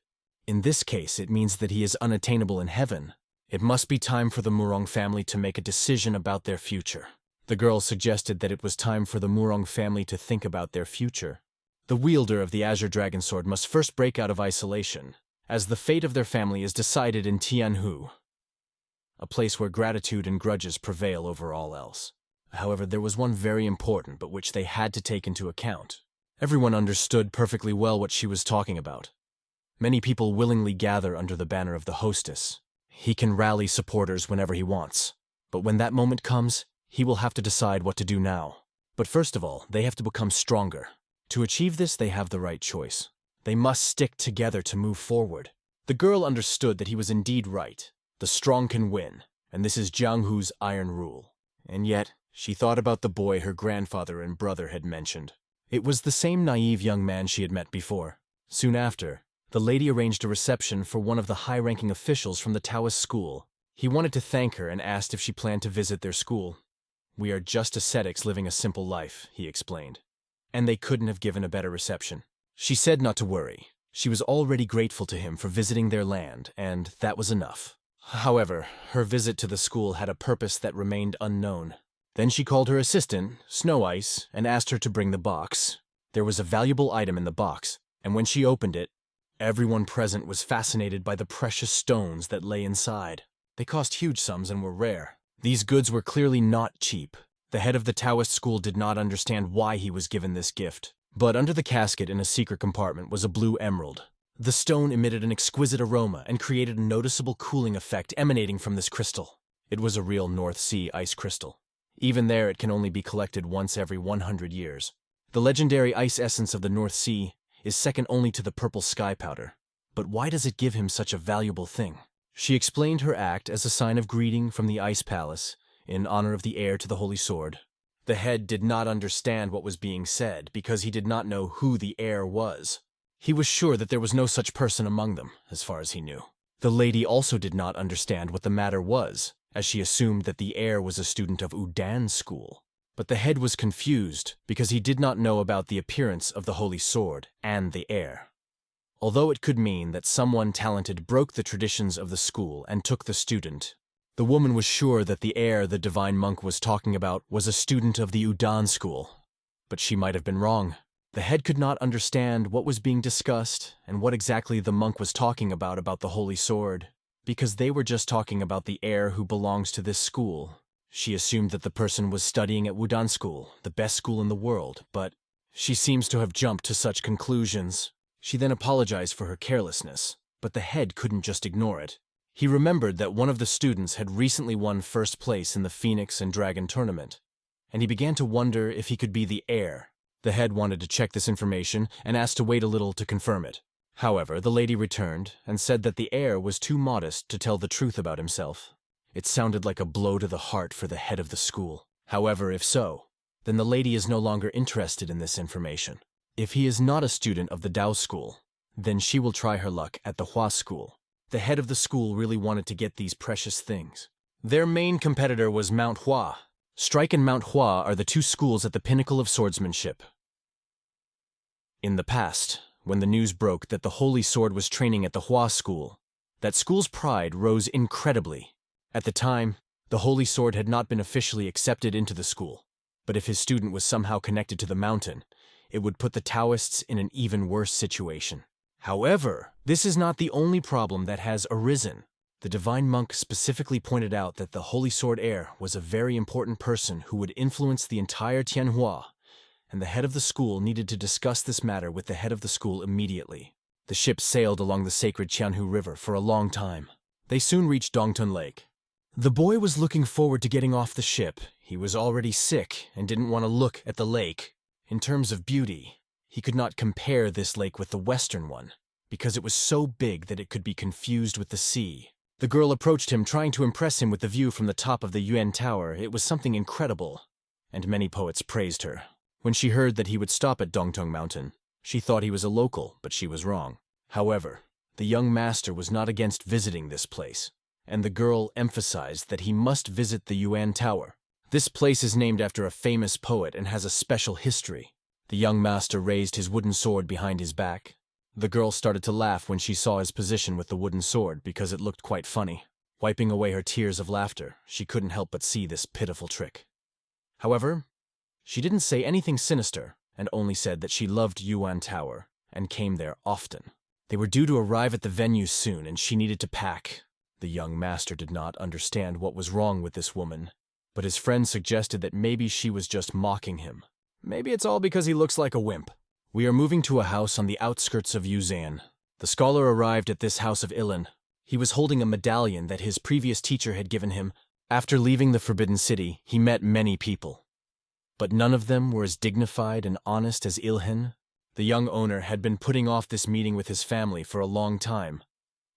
In this case, it means that he is unattainable in heaven. It must be time for the Murang family to make a decision about their future. The girl suggested that it was time for the Murang family to think about their future. The wielder of the Azure Dragon Sword must first break out of isolation, as the fate of their family is decided in Tianhu, a place where gratitude and grudges prevail over all else. However, there was one very important but which they had to take into account. Everyone understood perfectly well what she was talking about. Many people willingly gather under the banner of the hostess. He can rally supporters whenever he wants, but when that moment comes, he will have to decide what to do now. But first of all, they have to become stronger. To achieve this, they have the right choice. They must stick together to move forward. The girl understood that he was indeed right. The strong can win, and this is Jiang Hu's iron rule. And yet, she thought about the boy her grandfather and brother had mentioned. It was the same naive young man she had met before. Soon after, the lady arranged a reception for one of the high-ranking officials from the Taoist school. He wanted to thank her and asked if she planned to visit their school. "We are just ascetics living a simple life," he explained. And they couldn't have given a better reception. She said not to worry. She was already grateful to him for visiting their land, and that was enough. However, her visit to the school had a purpose that remained unknown. Then she called her assistant, Snow Ice, and asked her to bring the box. There was a valuable item in the box, and when she opened it, everyone present was fascinated by the precious stones that lay inside. They cost huge sums and were rare. These goods were clearly not cheap. The head of the Taoist school did not understand why he was given this gift. But under the casket in a secret compartment was a blue emerald. The stone emitted an exquisite aroma and created a noticeable cooling effect emanating from this crystal. It was a real North Sea ice crystal. Even there, it can only be collected once every 100 years. The legendary ice essence of the North Sea is second only to the purple sky powder. But why does it give him such a valuable thing? She explained her act as a sign of greeting from the Ice Palace in honor of the heir to the Holy Sword. The head did not understand what was being said because he did not know who the heir was. He was sure that there was no such person among them, as far as he knew. The lady also did not understand what the matter was, as she assumed that the heir was a student of Udan's school. But the head was confused because he did not know about the appearance of the holy sword and the heir. Although it could mean that someone talented broke the traditions of the school and took the student, the woman was sure that the heir the divine monk was talking about was a student of the Udan school. But she might have been wrong. The head could not understand what was being discussed and what exactly the monk was talking about the holy sword, because they were just talking about the heir who belongs to this school. She assumed that the person was studying at Udan school, the best school in the world, but she seems to have jumped to such conclusions. She then apologized for her carelessness, but the head couldn't just ignore it. He remembered that one of the students had recently won first place in the Phoenix and Dragon tournament, and he began to wonder if he could be the heir. The head wanted to check this information and asked to wait a little to confirm it. However, the lady returned and said that the heir was too modest to tell the truth about himself. It sounded like a blow to the heart for the head of the school. However, if so, then the lady is no longer interested in this information. If he is not a student of the Dao school, then she will try her luck at the Hua school. The head of the school really wanted to get these precious things. Their main competitor was MANHUA. Strike and MANHUA are the two schools at the pinnacle of swordsmanship. In the past, when the news broke that the Holy Sword was training at the Hua school, that school's pride rose incredibly. At the time, the Holy Sword had not been officially accepted into the school, but if his student was somehow connected to the mountain, it would put the Taoists in an even worse situation. However, this is not the only problem that has arisen. The divine monk specifically pointed out that the Holy Sword heir was a very important person who would influence the entire Tianhua, and the head of the school needed to discuss this matter with the head of the school immediately. The ship sailed along the sacred Qianhu River for a long time. They soon reached Dongtun Lake. The boy was looking forward to getting off the ship. He was already sick and didn't want to look at the lake. In terms of beauty, he could not compare this lake with the western one, because it was so big that it could be confused with the sea. The girl approached him, trying to impress him with the view from the top of the Yuan Tower. It was something incredible, and many poets praised her. When she heard that he would stop at Dongtung Mountain, she thought he was a local, but she was wrong. However, the young master was not against visiting this place, and the girl emphasized that he must visit the Yuan Tower. This place is named after a famous poet and has a special history. The young master raised his wooden sword behind his back. The girl started to laugh when she saw his position with the wooden sword because it looked quite funny. Wiping away her tears of laughter, she couldn't help but see this pitiful trick. However, she didn't say anything sinister and only said that she loved Yuan Tower and came there often. They were due to arrive at the venue soon and she needed to pack. The young master did not understand what was wrong with this woman, but his friend suggested that maybe she was just mocking him. Maybe it's all because he looks like a wimp. We are moving to a house on the outskirts of Yuzan. The scholar arrived at this house of Ilan. He was holding a medallion that his previous teacher had given him. After leaving the Forbidden City, he met many people, but none of them were as dignified and honest as Ilhan. The young owner had been putting off this meeting with his family for a long time,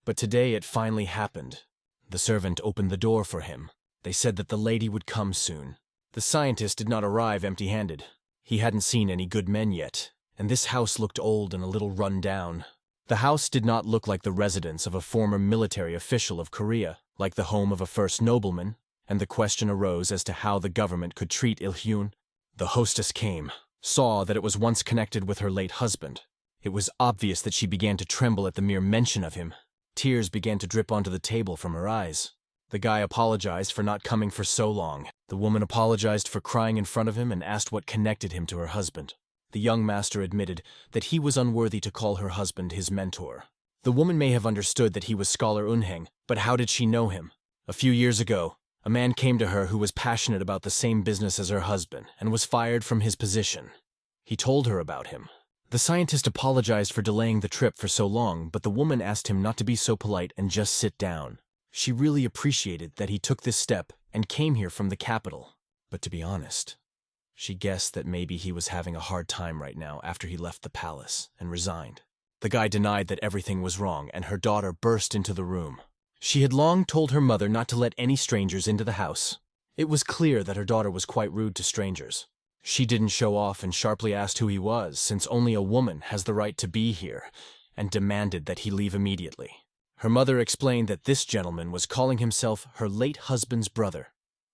but today it finally happened. The servant opened the door for him. They said that the lady would come soon. The scientist did not arrive empty-handed. He hadn't seen any good men yet, and this house looked old and a little run down. The house did not look like the residence of a former military official of Korea, like the home of a first nobleman, and the question arose as to how the government could treat Hyun. The hostess came, saw that it was once connected with her late husband. It was obvious that she began to tremble at the mere mention of him. Tears began to drip onto the table from her eyes. The guy apologized for not coming for so long. The woman apologized for crying in front of him and asked what connected him to her husband. The young master admitted that he was unworthy to call her husband his mentor. The woman may have understood that he was Scholar Unheng, but how did she know him? A few years ago, a man came to her who was passionate about the same business as her husband and was fired from his position. He told her about him. The scientist apologized for delaying the trip for so long, but the woman asked him not to be so polite and just sit down. She really appreciated that he took this step and came here from the capital. But to be honest, she guessed that maybe he was having a hard time right now after he left the palace and resigned. The guy denied that everything was wrong, and her daughter burst into the room. She had long told her mother not to let any strangers into the house. It was clear that her daughter was quite rude to strangers. She didn't show off and sharply asked who he was, since only a woman has the right to be here, and demanded that he leave immediately. Her mother explained that this gentleman was calling himself her late husband's brother,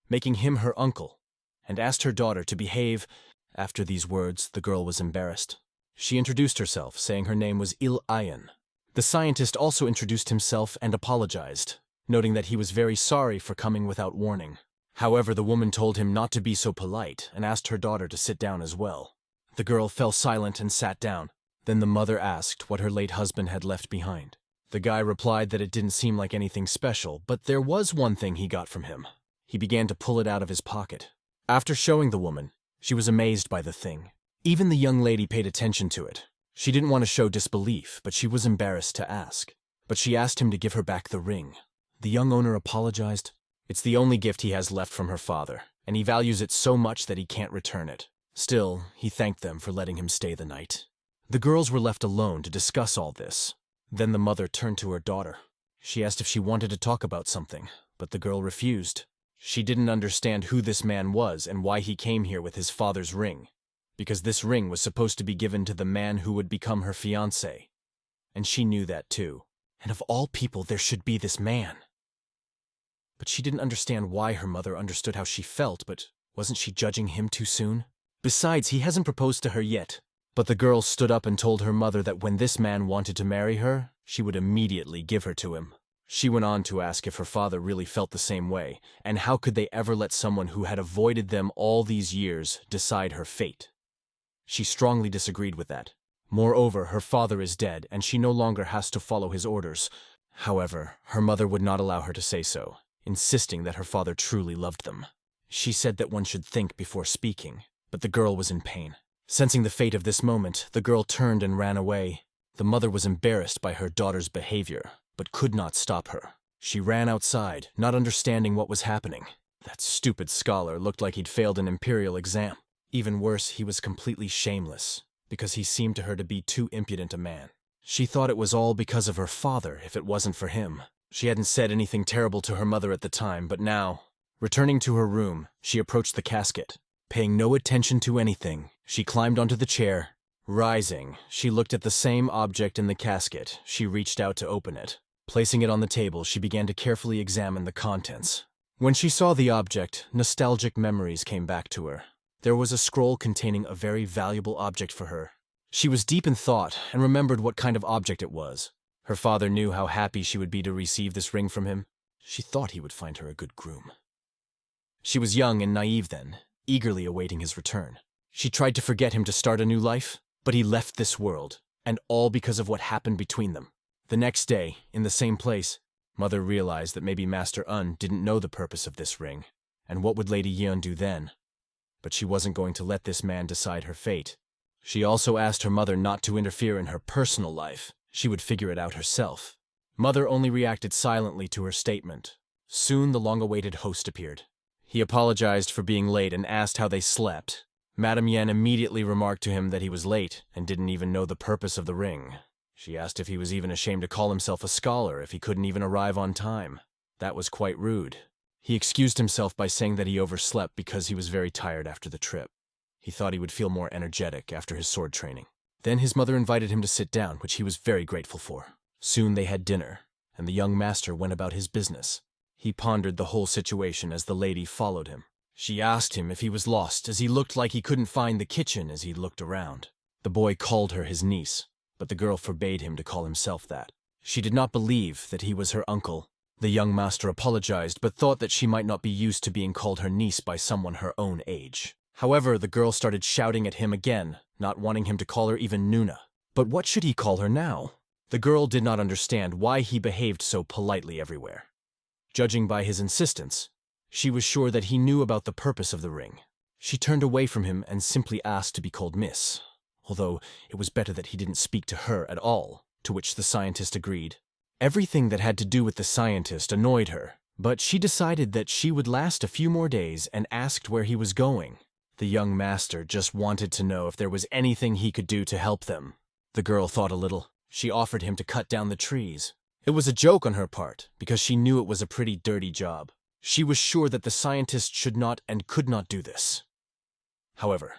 making him her uncle, and asked her daughter to behave. After these words, the girl was embarrassed. She introduced herself, saying her name was Il-Ayan. The scientist also introduced himself and apologized, noting that he was very sorry for coming without warning. However, the woman told him not to be so polite and asked her daughter to sit down as well. The girl fell silent and sat down. Then the mother asked what her late husband had left behind. The guy replied that it didn't seem like anything special, but there was one thing he got from him. He began to pull it out of his pocket. After showing the woman, she was amazed by the thing. Even the young lady paid attention to it. She didn't want to show disbelief, but she was embarrassed to ask. But she asked him to give her back the ring. The young owner apologized. It's the only gift he has left from her father, and he values it so much that he can't return it. Still, he thanked them for letting him stay the night. The girls were left alone to discuss all this. Then the mother turned to her daughter. She asked if she wanted to talk about something, but the girl refused. She didn't understand who this man was and why he came here with his father's ring, because this ring was supposed to be given to the man who would become her fiancé. And she knew that too. And of all people, there should be this man. But she didn't understand why her mother understood how she felt, but wasn't she judging him too soon? Besides, he hasn't proposed to her yet. But the girl stood up and told her mother that when this man wanted to marry her, she would immediately give her to him. She went on to ask if her father really felt the same way, and how could they ever let someone who had avoided them all these years decide her fate. She strongly disagreed with that. Moreover, her father is dead, and she no longer has to follow his orders. However, her mother would not allow her to say so, insisting that her father truly loved them. She said that one should think before speaking, but the girl was in pain. Sensing the fate of this moment, the girl turned and ran away. The mother was embarrassed by her daughter's behavior, but could not stop her. She ran outside, not understanding what was happening. That stupid scholar looked like he'd failed an imperial exam. Even worse, he was completely shameless, because he seemed to her to be too impudent a man. She thought it was all because of her father if it wasn't for him. She hadn't said anything terrible to her mother at the time, but now, returning to her room, she approached the casket. Paying no attention to anything, she climbed onto the chair. Rising, she looked at the same object in the casket. She reached out to open it. Placing it on the table, she began to carefully examine the contents. When she saw the object, nostalgic memories came back to her. There was a scroll containing a very valuable object for her. She was deep in thought and remembered what kind of object it was. Her father knew how happy she would be to receive this ring from him. She thought he would find her a good groom. She was young and naive then, eagerly awaiting his return. She tried to forget him to start a new life, but he left this world, and all because of what happened between them. The next day, in the same place, Mother realized that maybe Master Un didn't know the purpose of this ring, and what would Lady Hyun do then? But she wasn't going to let this man decide her fate. She also asked her mother not to interfere in her personal life. She would figure it out herself. Mother only reacted silently to her statement. Soon the long-awaited host appeared. He apologized for being late and asked how they slept. Madame Yen immediately remarked to him that he was late and didn't even know the purpose of the ring. She asked if he was even ashamed to call himself a scholar if he couldn't even arrive on time. That was quite rude. He excused himself by saying that he overslept because he was very tired after the trip. He thought he would feel more energetic after his sword training. Then his mother invited him to sit down, which he was very grateful for. Soon they had dinner, and the young master went about his business. He pondered the whole situation as the lady followed him. She asked him if he was lost, as he looked like he couldn't find the kitchen as he looked around. The boy called her his niece, but the girl forbade him to call himself that. She did not believe that he was her uncle. The young master apologized, but thought that she might not be used to being called her niece by someone her own age. However, the girl started shouting at him again, not wanting him to call her even Nuna. But what should he call her now? The girl did not understand why he behaved so politely everywhere. Judging by his insistence, she was sure that he knew about the purpose of the ring. She turned away from him and simply asked to be called Miss, although it was better that he didn't speak to her at all, to which the scientist agreed. Everything that had to do with the scientist annoyed her, but she decided that she would last a few more days and asked where he was going. The young master just wanted to know if there was anything he could do to help them. The girl thought a little. She offered him to cut down the trees. It was a joke on her part, because she knew it was a pretty dirty job. She was sure that the scientist should not and could not do this. However,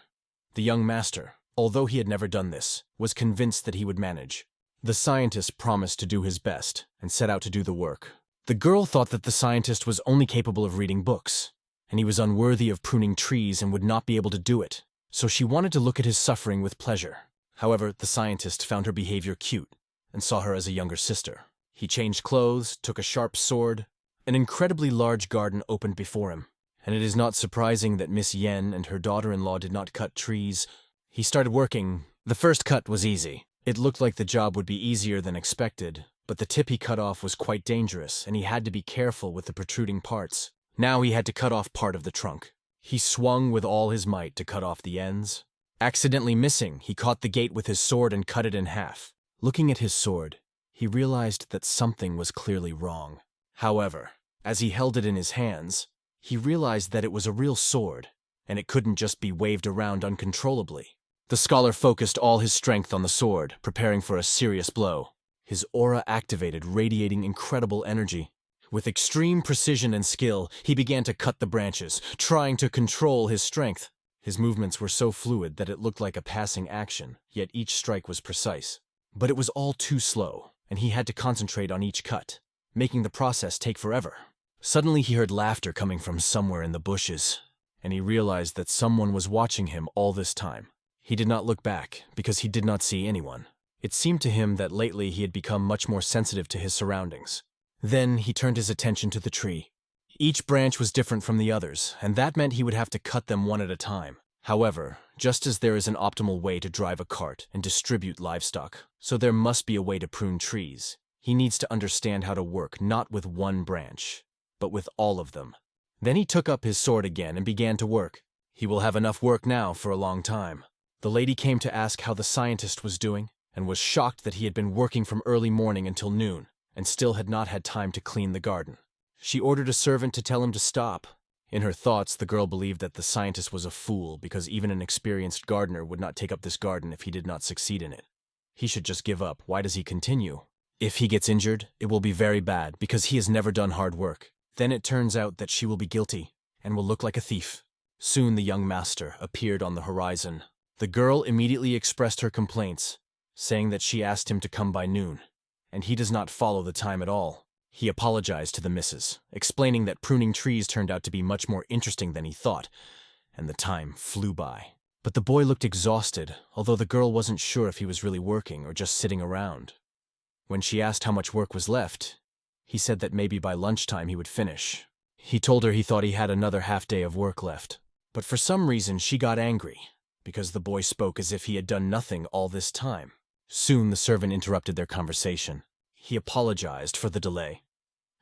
the young master, although he had never done this, was convinced that he would manage. The scientist promised to do his best and set out to do the work. The girl thought that the scientist was only capable of reading books, and he was unworthy of pruning trees and would not be able to do it, so she wanted to look at his suffering with pleasure. However, the scientist found her behavior cute and saw her as a younger sister. He changed clothes, took a sharp sword. An incredibly large garden opened before him, and it is not surprising that Miss Yen and her daughter-in-law did not cut trees. He started working. The first cut was easy. It looked like the job would be easier than expected, but the tip he cut off was quite dangerous, and he had to be careful with the protruding parts. Now he had to cut off part of the trunk. He swung with all his might to cut off the ends. Accidentally missing, he caught the gate with his sword and cut it in half. Looking at his sword, he realized that something was clearly wrong. However, as he held it in his hands, he realized that it was a real sword, and it couldn't just be waved around uncontrollably. The scholar focused all his strength on the sword, preparing for a serious blow. His aura activated, radiating incredible energy. With extreme precision and skill, he began to cut the branches, trying to control his strength. His movements were so fluid that it looked like a passing action, yet each strike was precise. But it was all too slow, and he had to concentrate on each cut, making the process take forever. Suddenly he heard laughter coming from somewhere in the bushes, and he realized that someone was watching him all this time. He did not look back, because he did not see anyone. It seemed to him that lately he had become much more sensitive to his surroundings. Then he turned his attention to the tree. Each branch was different from the others, and that meant he would have to cut them one at a time. However, just as there is an optimal way to drive a cart and distribute livestock, so there must be a way to prune trees. He needs to understand how to work not with one branch, but with all of them. Then he took up his sword again and began to work. He will have enough work now for a long time. The lady came to ask how the scientist was doing, and was shocked that he had been working from early morning until noon, and still had not had time to clean the garden. She ordered a servant to tell him to stop. In her thoughts, the girl believed that the scientist was a fool because even an experienced gardener would not take up this garden if he did not succeed in it. He should just give up. Why does he continue? If he gets injured, it will be very bad because he has never done hard work. Then it turns out that she will be guilty and will look like a thief. Soon the young master appeared on the horizon. The girl immediately expressed her complaints, saying that she asked him to come by noon, and he does not follow the time at all. He apologized to the missus, explaining that pruning trees turned out to be much more interesting than he thought, and the time flew by. But the boy looked exhausted, although the girl wasn't sure if he was really working or just sitting around. When she asked how much work was left, he said that maybe by lunchtime he would finish. He told her he thought he had another half day of work left. But for some reason she got angry, because the boy spoke as if he had done nothing all this time. Soon the servant interrupted their conversation. He apologized for the delay,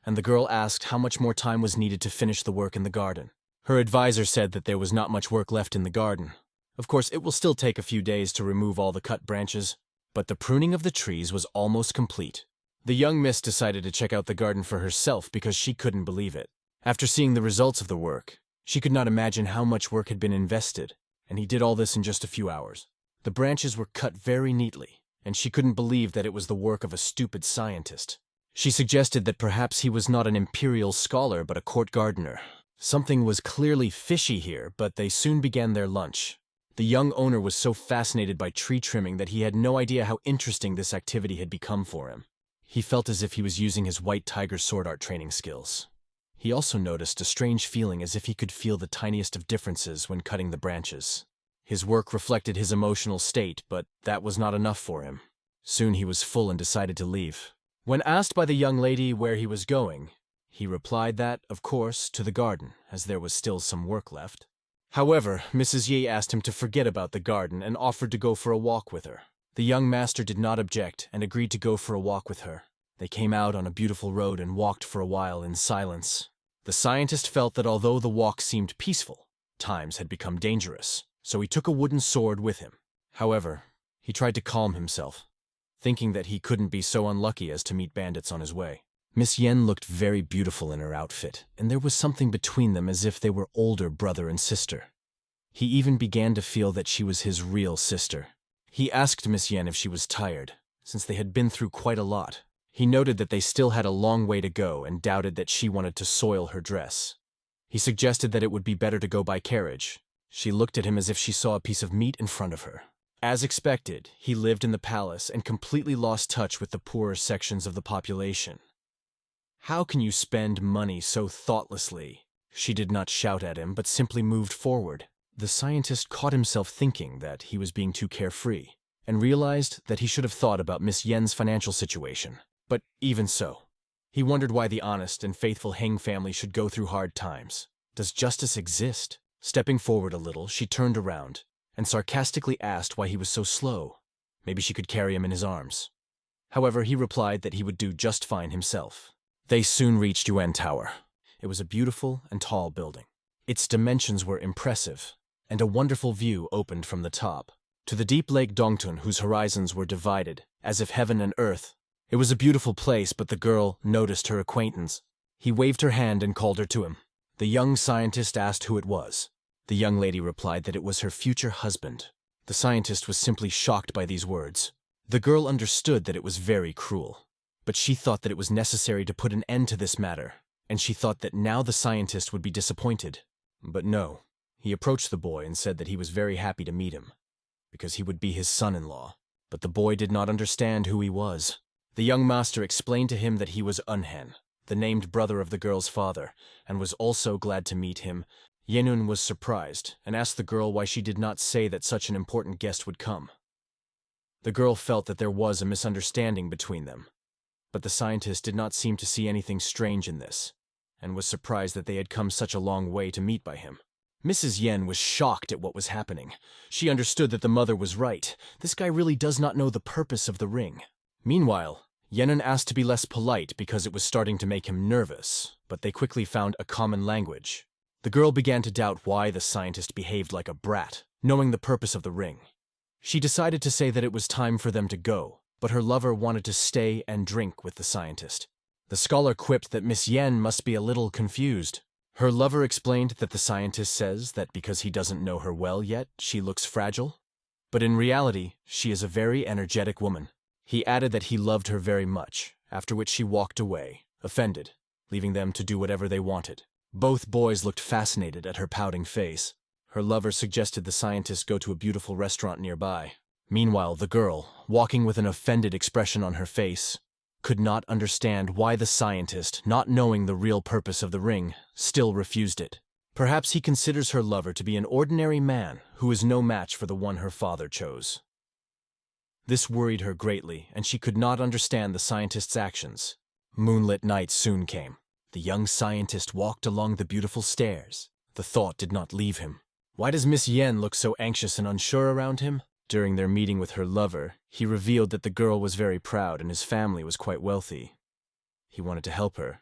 and the girl asked how much more time was needed to finish the work in the garden. Her advisor said that there was not much work left in the garden. Of course, it will still take a few days to remove all the cut branches, but the pruning of the trees was almost complete. The young miss decided to check out the garden for herself because she couldn't believe it. After seeing the results of the work, she could not imagine how much work had been invested, and he did all this in just a few hours. The branches were cut very neatly, and she couldn't believe that it was the work of a stupid scientist. She suggested that perhaps he was not an imperial scholar but a court gardener. Something was clearly fishy here, but they soon began their lunch. The young owner was so fascinated by tree trimming that he had no idea how interesting this activity had become for him. He felt as if he was using his white tiger sword art training skills. He also noticed a strange feeling as if he could feel the tiniest of differences when cutting the branches. His work reflected his emotional state, but that was not enough for him. Soon he was full and decided to leave. When asked by the young lady where he was going, he replied that, of course, to the garden, as there was still some work left. However, Mrs. Yi asked him to forget about the garden and offered to go for a walk with her. The young master did not object and agreed to go for a walk with her. They came out on a beautiful road and walked for a while in silence. The scientist felt that although the walk seemed peaceful, times had become dangerous, so he took a wooden sword with him. However, he tried to calm himself, thinking that he couldn't be so unlucky as to meet bandits on his way. Miss Yen looked very beautiful in her outfit, and there was something between them as if they were older brother and sister. He even began to feel that she was his real sister. He asked Miss Yen if she was tired, since they had been through quite a lot. He noted that they still had a long way to go and doubted that she wanted to soil her dress. He suggested that it would be better to go by carriage. She looked at him as if she saw a piece of meat in front of her. As expected, he lived in the palace and completely lost touch with the poorer sections of the population. "How can you spend money so thoughtlessly?" She did not shout at him, but simply moved forward. The scientist caught himself thinking that he was being too carefree, and realized that he should have thought about Miss Yen's financial situation. But even so, he wondered why the honest and faithful Heng family should go through hard times. Does justice exist? Stepping forward a little, she turned around and sarcastically asked why he was so slow. Maybe she could carry him in his arms. However, he replied that he would do just fine himself. They soon reached Yuan Tower. It was a beautiful and tall building. Its dimensions were impressive, and a wonderful view opened from the top to the deep lake Dongtun, whose horizons were divided, as if heaven and earth. It was a beautiful place, but the girl noticed her acquaintance. He waved her hand and called her to him. The young scientist asked who it was. The young lady replied that it was her future husband. The scientist was simply shocked by these words. The girl understood that it was very cruel, but she thought that it was necessary to put an end to this matter, and she thought that now the scientist would be disappointed. But no, he approached the boy and said that he was very happy to meet him, because he would be his son-in-law. But the boy did not understand who he was. The young master explained to him that he was Unhen, the named brother of the girl's father, and was also glad to meet him. Yenun was surprised and asked the girl why she did not say that such an important guest would come. The girl felt that there was a misunderstanding between them, but the scientist did not seem to see anything strange in this, and was surprised that they had come such a long way to meet by him. Mrs. Yen was shocked at what was happening. She understood that the mother was right. This guy really does not know the purpose of the ring. Meanwhile, Yenun asked to be less polite because it was starting to make him nervous, but they quickly found a common language. The girl began to doubt why the scientist behaved like a brat, knowing the purpose of the ring. She decided to say that it was time for them to go, but her lover wanted to stay and drink with the scientist. The scholar quipped that Miss Yen must be a little confused. Her lover explained that the scientist says that because he doesn't know her well yet, she looks fragile. But in reality, she is a very energetic woman. He added that he loved her very much, after which she walked away, offended, leaving them to do whatever they wanted. Both boys looked fascinated at her pouting face. Her lover suggested the scientist go to a beautiful restaurant nearby. Meanwhile, the girl, walking with an offended expression on her face, could not understand why the scientist, not knowing the real purpose of the ring, still refused it. Perhaps he considers her lover to be an ordinary man who is no match for the one her father chose. This worried her greatly, and she could not understand the scientist's actions. Moonlit night soon came. The young scientist walked along the beautiful stairs. The thought did not leave him. Why does Miss Yen look so anxious and unsure around him? During their meeting with her lover, he revealed that the girl was very proud and his family was quite wealthy. He wanted to help her,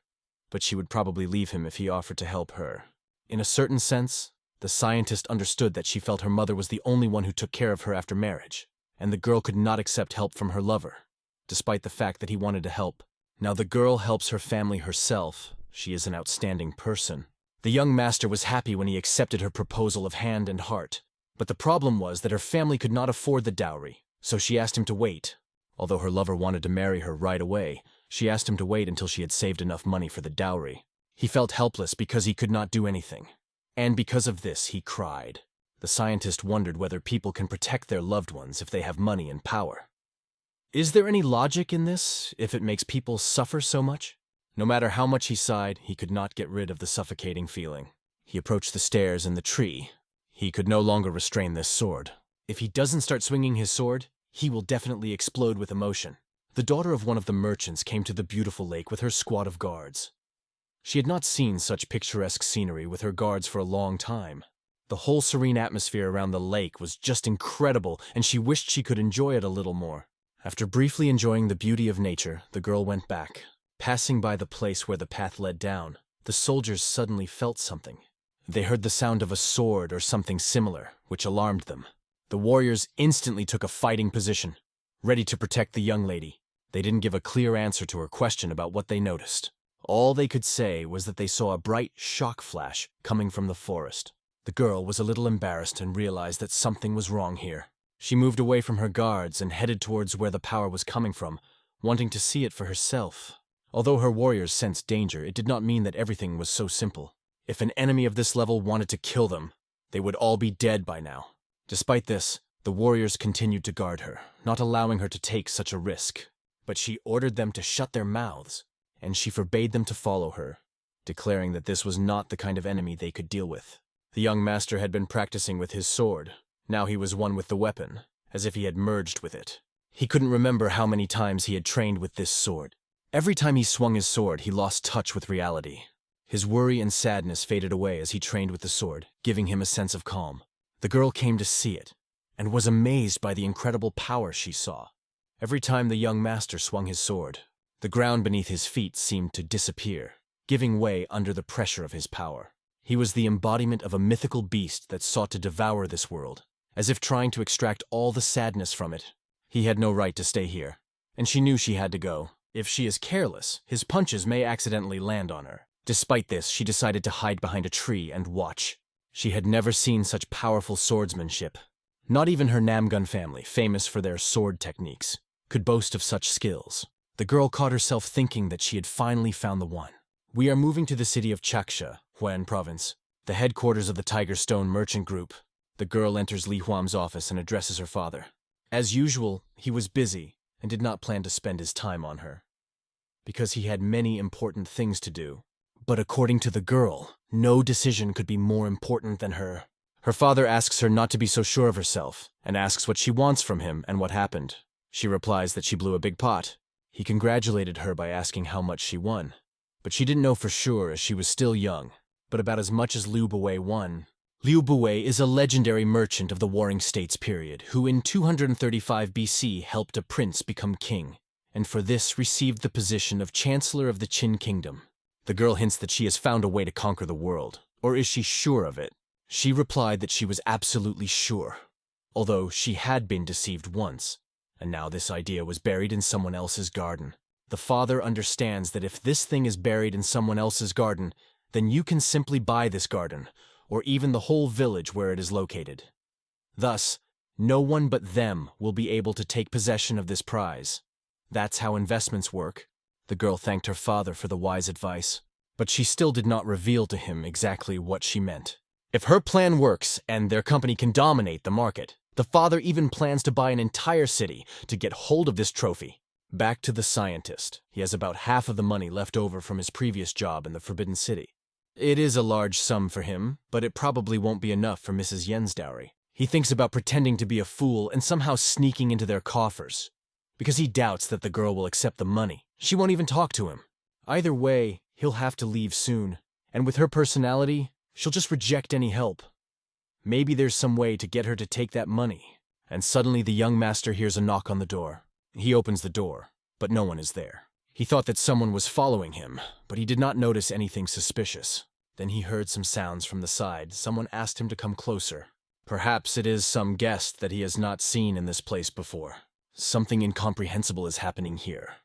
but she would probably leave him if he offered to help her. In a certain sense, the scientist understood that she felt her mother was the only one who took care of her after marriage, and the girl could not accept help from her lover, despite the fact that he wanted to help. Now the girl helps her family herself. She is an outstanding person. The young master was happy when he accepted her proposal of hand and heart. But the problem was that her family could not afford the dowry, so she asked him to wait. Although her lover wanted to marry her right away, she asked him to wait until she had saved enough money for the dowry. He felt helpless because he could not do anything. And because of this, he cried. The scientist wondered whether people can protect their loved ones if they have money and power. Is there any logic in this, if it makes people suffer so much? No matter how much he sighed, he could not get rid of the suffocating feeling. He approached the stairs and the tree. He could no longer restrain this sword. If he doesn't start swinging his sword, he will definitely explode with emotion. The daughter of one of the merchants came to the beautiful lake with her squad of guards. She had not seen such picturesque scenery with her guards for a long time. The whole serene atmosphere around the lake was just incredible, and she wished she could enjoy it a little more. After briefly enjoying the beauty of nature, the girl went back. Passing by the place where the path led down, the soldiers suddenly felt something. They heard the sound of a sword or something similar, which alarmed them. The warriors instantly took a fighting position, ready to protect the young lady. They didn't give a clear answer to her question about what they noticed. All they could say was that they saw a bright shock flash coming from the forest. The girl was a little embarrassed and realized that something was wrong here. She moved away from her guards and headed towards where the power was coming from, wanting to see it for herself. Although her warriors sensed danger, it did not mean that everything was so simple. If an enemy of this level wanted to kill them, they would all be dead by now. Despite this, the warriors continued to guard her, not allowing her to take such a risk. But she ordered them to shut their mouths, and she forbade them to follow her, declaring that this was not the kind of enemy they could deal with. The young master had been practicing with his sword. Now he was one with the weapon, as if he had merged with it. He couldn't remember how many times he had trained with this sword. Every time he swung his sword, he lost touch with reality. His worry and sadness faded away as he trained with the sword, giving him a sense of calm. The girl came to see it, and was amazed by the incredible power she saw. Every time the young master swung his sword, the ground beneath his feet seemed to disappear, giving way under the pressure of his power. He was the embodiment of a mythical beast that sought to devour this world, as if trying to extract all the sadness from it. He had no right to stay here, and she knew she had to go. If she is careless, his punches may accidentally land on her. Despite this, she decided to hide behind a tree and watch. She had never seen such powerful swordsmanship. Not even her Namgun family, famous for their sword techniques, could boast of such skills. The girl caught herself thinking that she had finally found the one. We are moving to the city of Changsha, Huan Province, the headquarters of the Tiger Stone Merchant Group. The girl enters Li Huam's office and addresses her father. As usual, he was busy and did not plan to spend his time on her, because he had many important things to do. But according to the girl, no decision could be more important than her. Her father asks her not to be so sure of herself, and asks what she wants from him and what happened. She replies that she blew a big pot. He congratulated her by asking how much she won. But she didn't know for sure as she was still young, but about as much as Liu Buwei won. Liu Buwei is a legendary merchant of the Warring States period, who in 235 BC helped a prince become king, and for this received the position of Chancellor of the Qin Kingdom. The girl hints that she has found a way to conquer the world, or is she sure of it? She replied that she was absolutely sure, although she had been deceived once, and now this idea was buried in someone else's garden. The father understands that if this thing is buried in someone else's garden, then you can simply buy this garden, or even the whole village where it is located. Thus, no one but them will be able to take possession of this prize. That's how investments work. The girl thanked her father for the wise advice, but she still did not reveal to him exactly what she meant. If her plan works and their company can dominate the market, the father even plans to buy an entire city to get hold of this trophy. Back to the scientist. He has about half of the money left over from his previous job in the Forbidden City. It is a large sum for him, but it probably won't be enough for Mrs. Yen's dowry. He thinks about pretending to be a fool and somehow sneaking into their coffers, because he doubts that the girl will accept the money. She won't even talk to him. Either way, he'll have to leave soon, and with her personality, she'll just reject any help. Maybe there's some way to get her to take that money. And suddenly the young master hears a knock on the door. He opens the door, but no one is there. He thought that someone was following him, but he did not notice anything suspicious. Then he heard some sounds from the side. Someone asked him to come closer. Perhaps it is some guest that he has not seen in this place before. Something incomprehensible is happening here.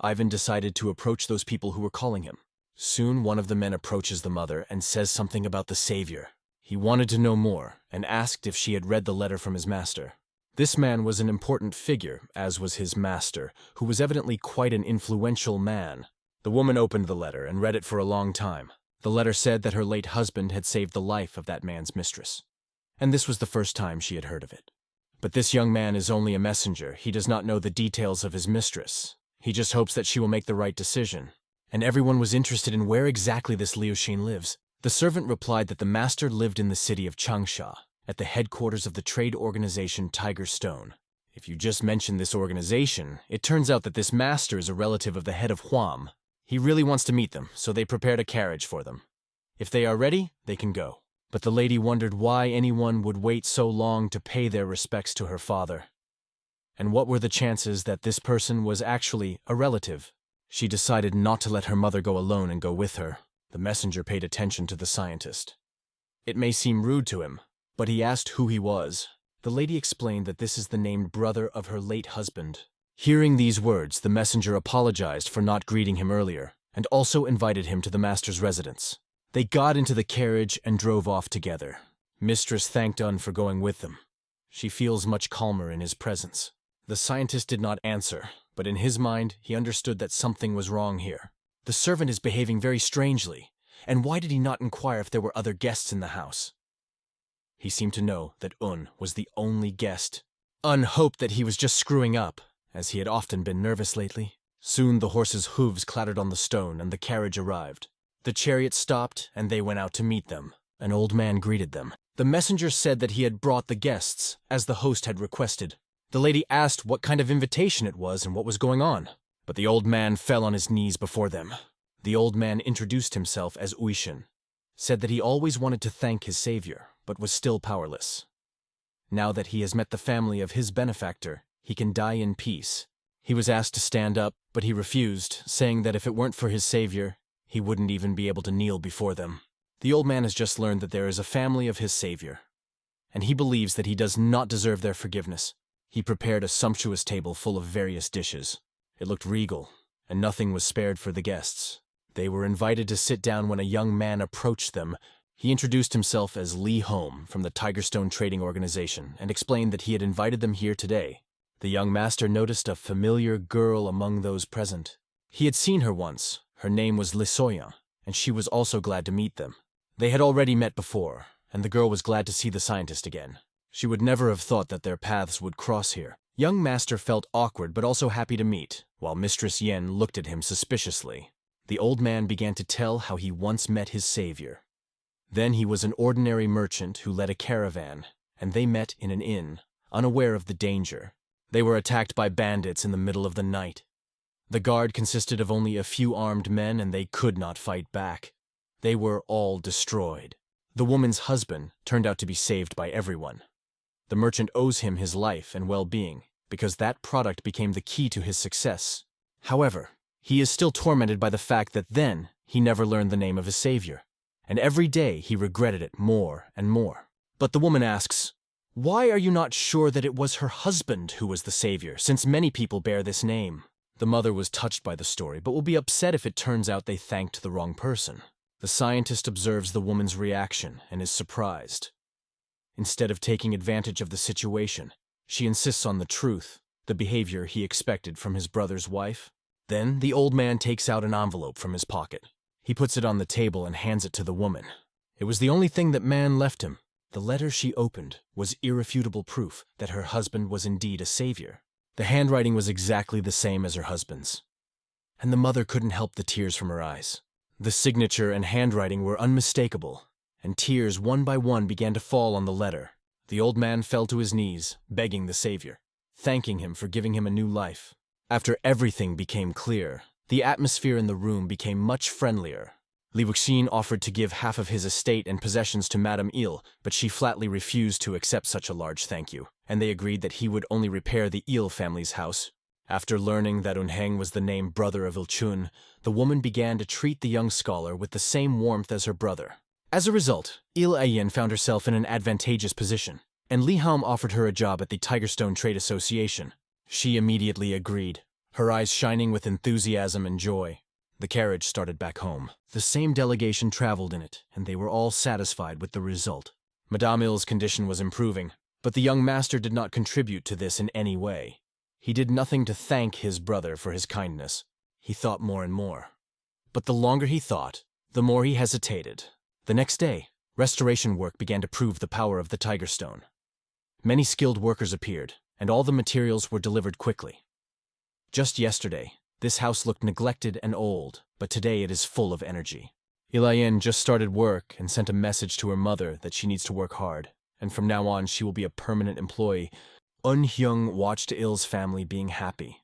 Ivan decided to approach those people who were calling him. Soon one of the men approaches the mother and says something about the savior. He wanted to know more and asked if she had read the letter from his master. This man was an important figure, as was his master, who was evidently quite an influential man. The woman opened the letter and read it for a long time. The letter said that her late husband had saved the life of that man's mistress, and this was the first time she had heard of it. But this young man is only a messenger. He does not know the details of his mistress. He just hopes that she will make the right decision. And everyone was interested in where exactly this Liu Xin lives. The servant replied that the master lived in the city of Changsha, at the headquarters of the trade organization Tiger Stone. If you just mention this organization, it turns out that this master is a relative of the head of Huam. He really wants to meet them, so they prepared a carriage for them. If they are ready, they can go. But the lady wondered why anyone would wait so long to pay their respects to her father. And what were the chances that this person was actually a relative? She decided not to let her mother go alone and go with her. The messenger paid attention to the scientist. It may seem rude to him, but he asked who he was. The lady explained that this is the named brother of her late husband. Hearing these words, the messenger apologized for not greeting him earlier, and also invited him to the master's residence. They got into the carriage and drove off together. Mistress thanked Un for going with them. She feels much calmer in his presence. The scientist did not answer, But in his mind, he understood that something was wrong here. The servant is behaving very strangely, and why did he not inquire if there were other guests in the house? He seemed to know that Un was the only guest. Un hoped that he was just screwing up, as he had often been nervous lately. Soon the horse's hooves clattered on the stone and the carriage arrived. The chariot stopped and they went out to meet them. An old man greeted them. The messenger said that he had brought the guests, as the host had requested. The lady asked what kind of invitation it was and what was going on, but the old man fell on his knees before them. The old man introduced himself as Uishin, said that he always wanted to thank his savior, but was still powerless. Now that he has met the family of his benefactor, he can die in peace. He was asked to stand up, but he refused, saying that if it weren't for his savior, he wouldn't even be able to kneel before them. The old man has just learned that there is a family of his savior, and he believes that he does not deserve their forgiveness. He prepared a sumptuous table full of various dishes. It looked regal, and nothing was spared for the guests. They were invited to sit down when a young man approached them. He introduced himself as Lee Home from the Tigerstone Trading Organization and explained that he had invited them here today. The young master noticed a familiar girl among those present. He had seen her once. Her name was Lisoyan, and she was also glad to meet them. They had already met before, and the girl was glad to see the scientist again. She would never have thought that their paths would cross here. Young master felt awkward but also happy to meet, while Mistress Yen looked at him suspiciously. The old man began to tell how he once met his savior. Then he was an ordinary merchant who led a caravan, and they met in an inn, unaware of the danger. They were attacked by bandits in the middle of the night. The guard consisted of only a few armed men, and they could not fight back. They were all destroyed. The woman's husband turned out to be saved by everyone. The merchant owes him his life and well-being, because that product became the key to his success. However, he is still tormented by the fact that then he never learned the name of his savior, and every day he regretted it more and more. But the woman asks, "Why are you not sure that it was her husband who was the savior, since many people bear this name?" The mother was touched by the story, but will be upset if it turns out they thanked the wrong person. The scientist observes the woman's reaction and is surprised. Instead of taking advantage of the situation, she insists on the truth, the behavior he expected from his brother's wife. Then the old man takes out an envelope from his pocket. He puts it on the table and hands it to the woman. It was the only thing that man left him. The letter she opened was irrefutable proof that her husband was indeed a savior. The handwriting was exactly the same as her husband's, and the mother couldn't help the tears from her eyes. The signature and handwriting were unmistakable, and tears one by one began to fall on the letter. The old man fell to his knees, begging the savior, thanking him for giving him a new life. After everything became clear, the atmosphere in the room became much friendlier. Li Wuxin offered to give half of his estate and possessions to Madame Il, but she flatly refused to accept such a large thank you, and they agreed that he would only repair the Il family's house. After learning that Unheng was the named brother of Il-chun, the woman began to treat the young scholar with the same warmth as her brother. As a result, Il-ayin found herself in an advantageous position, and Li Haum offered her a job at the Tigerstone Trade Association. She immediately agreed, her eyes shining with enthusiasm and joy. The carriage started back home. The same delegation traveled in it, and they were all satisfied with the result. Madame Il's condition was improving, but the young master did not contribute to this in any way. He did nothing to thank his brother for his kindness. He thought more and more. But the longer he thought, the more he hesitated. The next day, restoration work began to prove the power of the Tigerstone. Many skilled workers appeared, and all the materials were delivered quickly. Just yesterday, this house looked neglected and old, but today it is full of energy. Ilayen just started work and sent a message to her mother that she needs to work hard, and from now on she will be a permanent employee. Hyun watched Il's family being happy.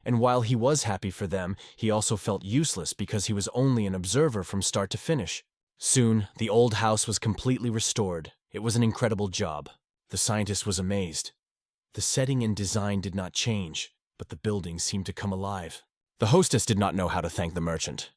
And while he was happy for them, he also felt useless because he was only an observer from start to finish. Soon, the old house was completely restored. It was an incredible job. The scientist was amazed. The setting and design did not change, but the building seemed to come alive. The hostess did not know how to thank the merchant.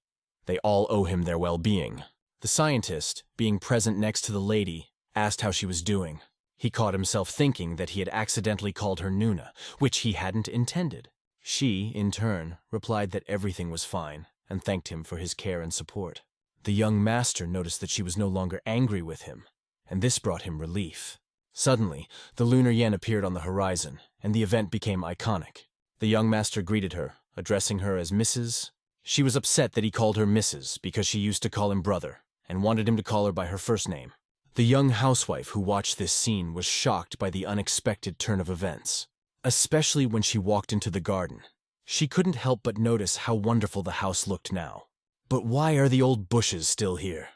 They all owe him their well-being. The scientist, being present next to the lady, asked how she was doing. He caught himself thinking that he had accidentally called her Nuna, which he hadn't intended. She, in turn, replied that everything was fine, and thanked him for his care and support. The young master noticed that she was no longer angry with him, and this brought him relief. Suddenly, the lunar yen appeared on the horizon, and the event became iconic. The young master greeted her, addressing her as Mrs. She was upset that he called her Mrs. because she used to call him brother, and wanted him to call her by her first name. The young housewife who watched this scene was shocked by the unexpected turn of events, especially when she walked into the garden. She couldn't help but notice how wonderful the house looked now. But why are the old bushes still here?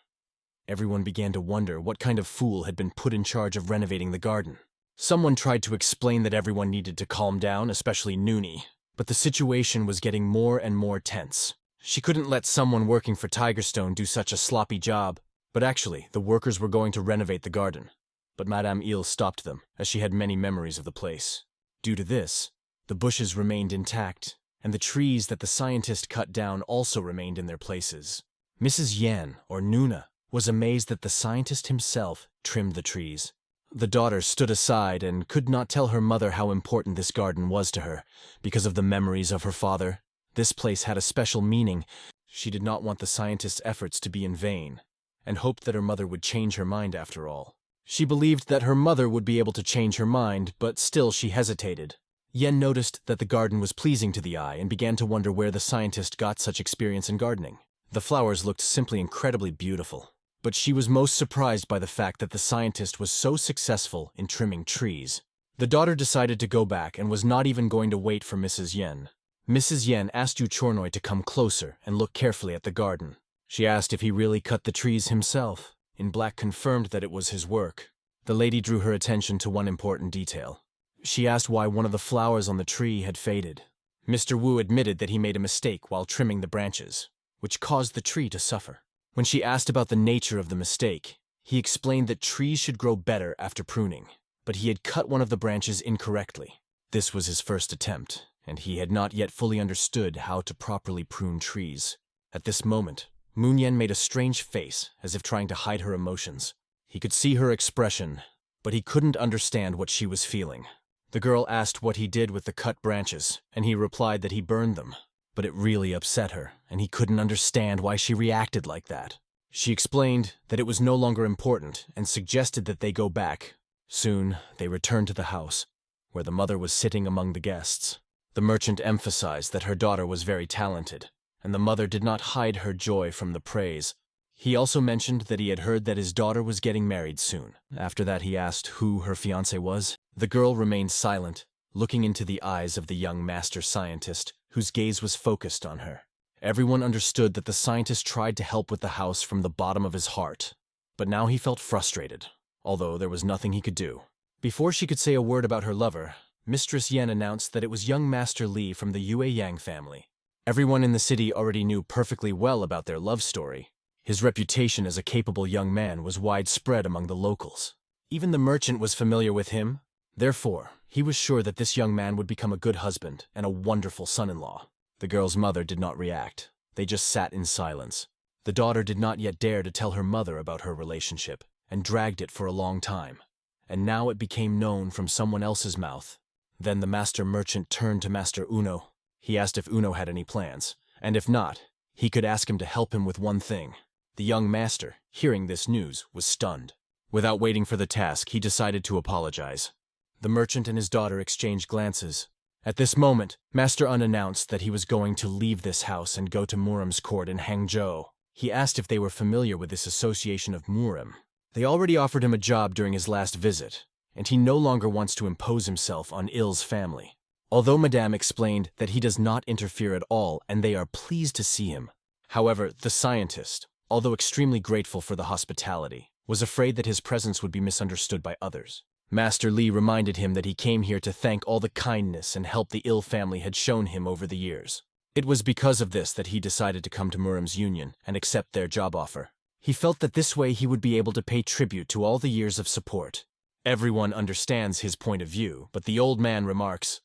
Everyone began to wonder what kind of fool had been put in charge of renovating the garden. Someone tried to explain that everyone needed to calm down, especially Noonie, but the situation was getting more and more tense. She couldn't let someone working for Tigerstone do such a sloppy job, but actually, the workers were going to renovate the garden. But Madame Il stopped them, as she had many memories of the place. Due to this, the bushes remained intact, and the trees that the scientist cut down also remained in their places. Mrs. Yan, or Nuna, was amazed that the scientist himself trimmed the trees. The daughter stood aside and could not tell her mother how important this garden was to her, because of the memories of her father. This place had a special meaning. She did not want the scientist's efforts to be in vain, and hoped that her mother would change her mind after all. She believed that her mother would be able to change her mind, but still she hesitated. Yen noticed that the garden was pleasing to the eye and began to wonder where the scientist got such experience in gardening. The flowers looked simply incredibly beautiful, but she was most surprised by the fact that the scientist was so successful in trimming trees. The daughter decided to go back and was not even going to wait for Mrs. Yen. Mrs. Yen asked Yu Chornoy to come closer and look carefully at the garden. She asked if he really cut the trees himself. In Black confirmed that it was his work. The lady drew her attention to one important detail. She asked why one of the flowers on the tree had faded. Mr. Wu admitted that he made a mistake while trimming the branches, which caused the tree to suffer. When she asked about the nature of the mistake, he explained that trees should grow better after pruning, but he had cut one of the branches incorrectly. This was his first attempt, and he had not yet fully understood how to properly prune trees. At this moment, Moonyen made a strange face, as if trying to hide her emotions. He could see her expression, but he couldn't understand what she was feeling. The girl asked what he did with the cut branches, and he replied that he burned them. But it really upset her, and he couldn't understand why she reacted like that. She explained that it was no longer important and suggested that they go back. Soon, they returned to the house, where the mother was sitting among the guests. The merchant emphasized that her daughter was very talented, and the mother did not hide her joy from the praise. He also mentioned that he had heard that his daughter was getting married soon. After that, he asked who her fiancé was. The girl remained silent, looking into the eyes of the young master scientist, whose gaze was focused on her. Everyone understood that the scientist tried to help with the house from the bottom of his heart, but now he felt frustrated, although there was nothing he could do. Before she could say a word about her lover, Mistress Yen announced that it was young Master Li from the Yue Yang family. Everyone in the city already knew perfectly well about their love story. His reputation as a capable young man was widespread among the locals. Even the merchant was familiar with him. Therefore, he was sure that this young man would become a good husband and a wonderful son-in-law. The girl's mother did not react. They just sat in silence. The daughter did not yet dare to tell her mother about her relationship, and dragged it for a long time. And now it became known from someone else's mouth. Then the master merchant turned to Master Uno. He asked if Uno had any plans, and if not, he could ask him to help him with one thing. The young master, hearing this news, was stunned. Without waiting for the task, he decided to apologize. The merchant and his daughter exchanged glances. At this moment, Master Un announced that he was going to leave this house and go to Murim's court in Hangzhou. He asked if they were familiar with this association of Murim. They already offered him a job during his last visit, and he no longer wants to impose himself on Il's family. Although Madame explained that he does not interfere at all and they are pleased to see him. However, the scientist, although extremely grateful for the hospitality, was afraid that his presence would be misunderstood by others. Master Li reminded him that he came here to thank all the kindness and help the Il family had shown him over the years. It was because of this that he decided to come to Murim's union and accept their job offer. He felt that this way he would be able to pay tribute to all the years of support. Everyone understands his point of view, but the old man remarks,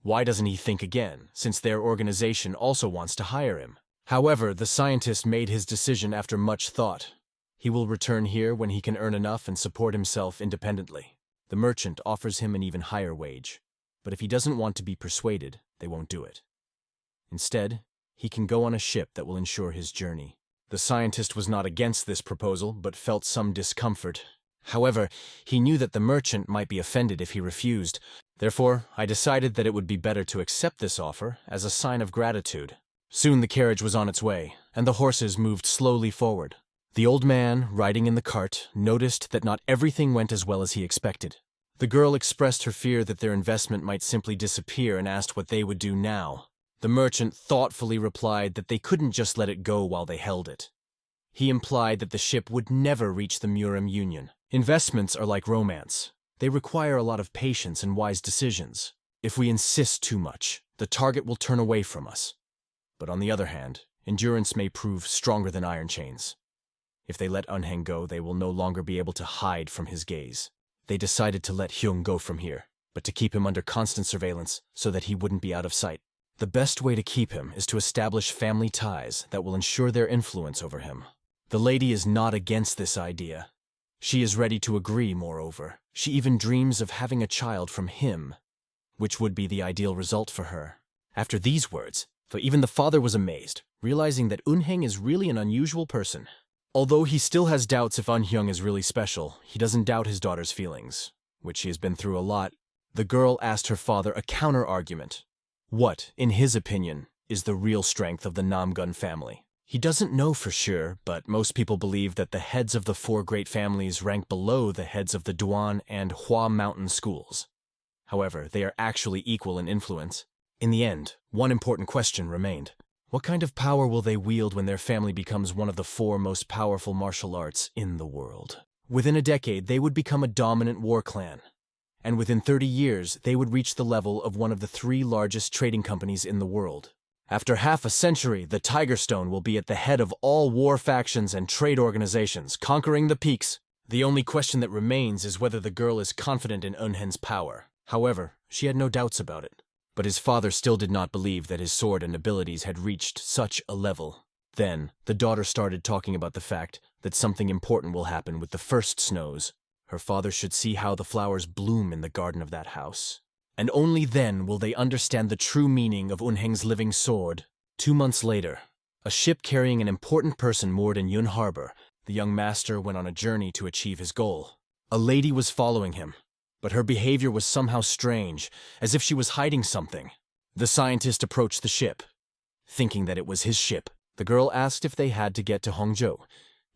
why doesn't he think again, since their organization also wants to hire him? However, the scientist made his decision after much thought. He will return here when he can earn enough and support himself independently. The merchant offers him an even higher wage, but if he doesn't want to be persuaded, they won't do it. Instead, he can go on a ship that will ensure his journey. The scientist was not against this proposal, but felt some discomfort. However, he knew that the merchant might be offended if he refused. Therefore, I decided that it would be better to accept this offer as a sign of gratitude. Soon the carriage was on its way, and the horses moved slowly forward. The old man, riding in the cart, noticed that not everything went as well as he expected. The girl expressed her fear that their investment might simply disappear and asked what they would do now. The merchant thoughtfully replied that they couldn't just let it go while they held it. He implied that the ship would never reach the Murim Union. Investments are like romance. They require a lot of patience and wise decisions. If we insist too much, the target will turn away from us. But on the other hand, endurance may prove stronger than iron chains. If they let Eunheng go, they will no longer be able to hide from his gaze. They decided to let Hyun go from here, but to keep him under constant surveillance so that he wouldn't be out of sight. The best way to keep him is to establish family ties that will ensure their influence over him. The lady is not against this idea. She is ready to agree, moreover. She even dreams of having a child from him, which would be the ideal result for her. After these words, for even the father was amazed, realizing that Eunheng is really an unusual person. Although he still has doubts if Eunhyung is really special, he doesn't doubt his daughter's feelings, which she has been through a lot. The girl asked her father a counter-argument. What, in his opinion, is the real strength of the Namgun family? He doesn't know for sure, but most people believe that the heads of the 4 great families rank below the heads of the Duan and Hua Mountain schools. However, they are actually equal in influence. In the end, one important question remained. What kind of power will they wield when their family becomes one of the 4 most powerful martial arts in the world? Within a decade, they would become a dominant war clan. And within 30 years, they would reach the level of one of the 3 largest trading companies in the world. After half a century, the Tiger Stone will be at the head of all war factions and trade organizations, conquering the peaks. The only question that remains is whether the girl is confident in Eunhen's power. However, she had no doubts about it. But his father still did not believe that his sword and abilities had reached such a level. Then, the daughter started talking about the fact that something important will happen with the first snows. Her father should see how the flowers bloom in the garden of that house. And only then will they understand the true meaning of Eunheng's living sword. 2 months later, a ship carrying an important person moored in Yun Harbor, the young master went on a journey to achieve his goal. A lady was following him, but her behavior was somehow strange, as if she was hiding something. The scientist approached the ship. Thinking that it was his ship, the girl asked if they had to get to Hongzhou,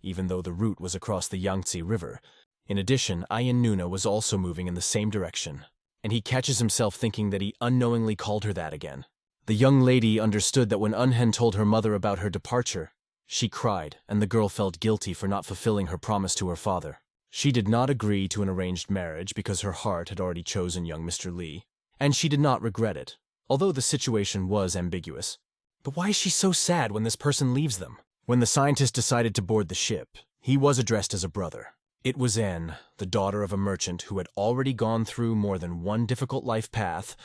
even though the route was across the Yangze River. In addition, Ayan Nuna was also moving in the same direction, and he catches himself thinking that he unknowingly called her that again. The young lady understood that when Eunhen told her mother about her departure, she cried, and the girl felt guilty for not fulfilling her promise to her father. She did not agree to an arranged marriage because her heart had already chosen young Mr. Li, and she did not regret it, although the situation was ambiguous. But why is she so sad when this person leaves them? When the scientist decided to board the ship, he was addressed as a brother. It was Anne, the daughter of a merchant who had already gone through more than one difficult life path.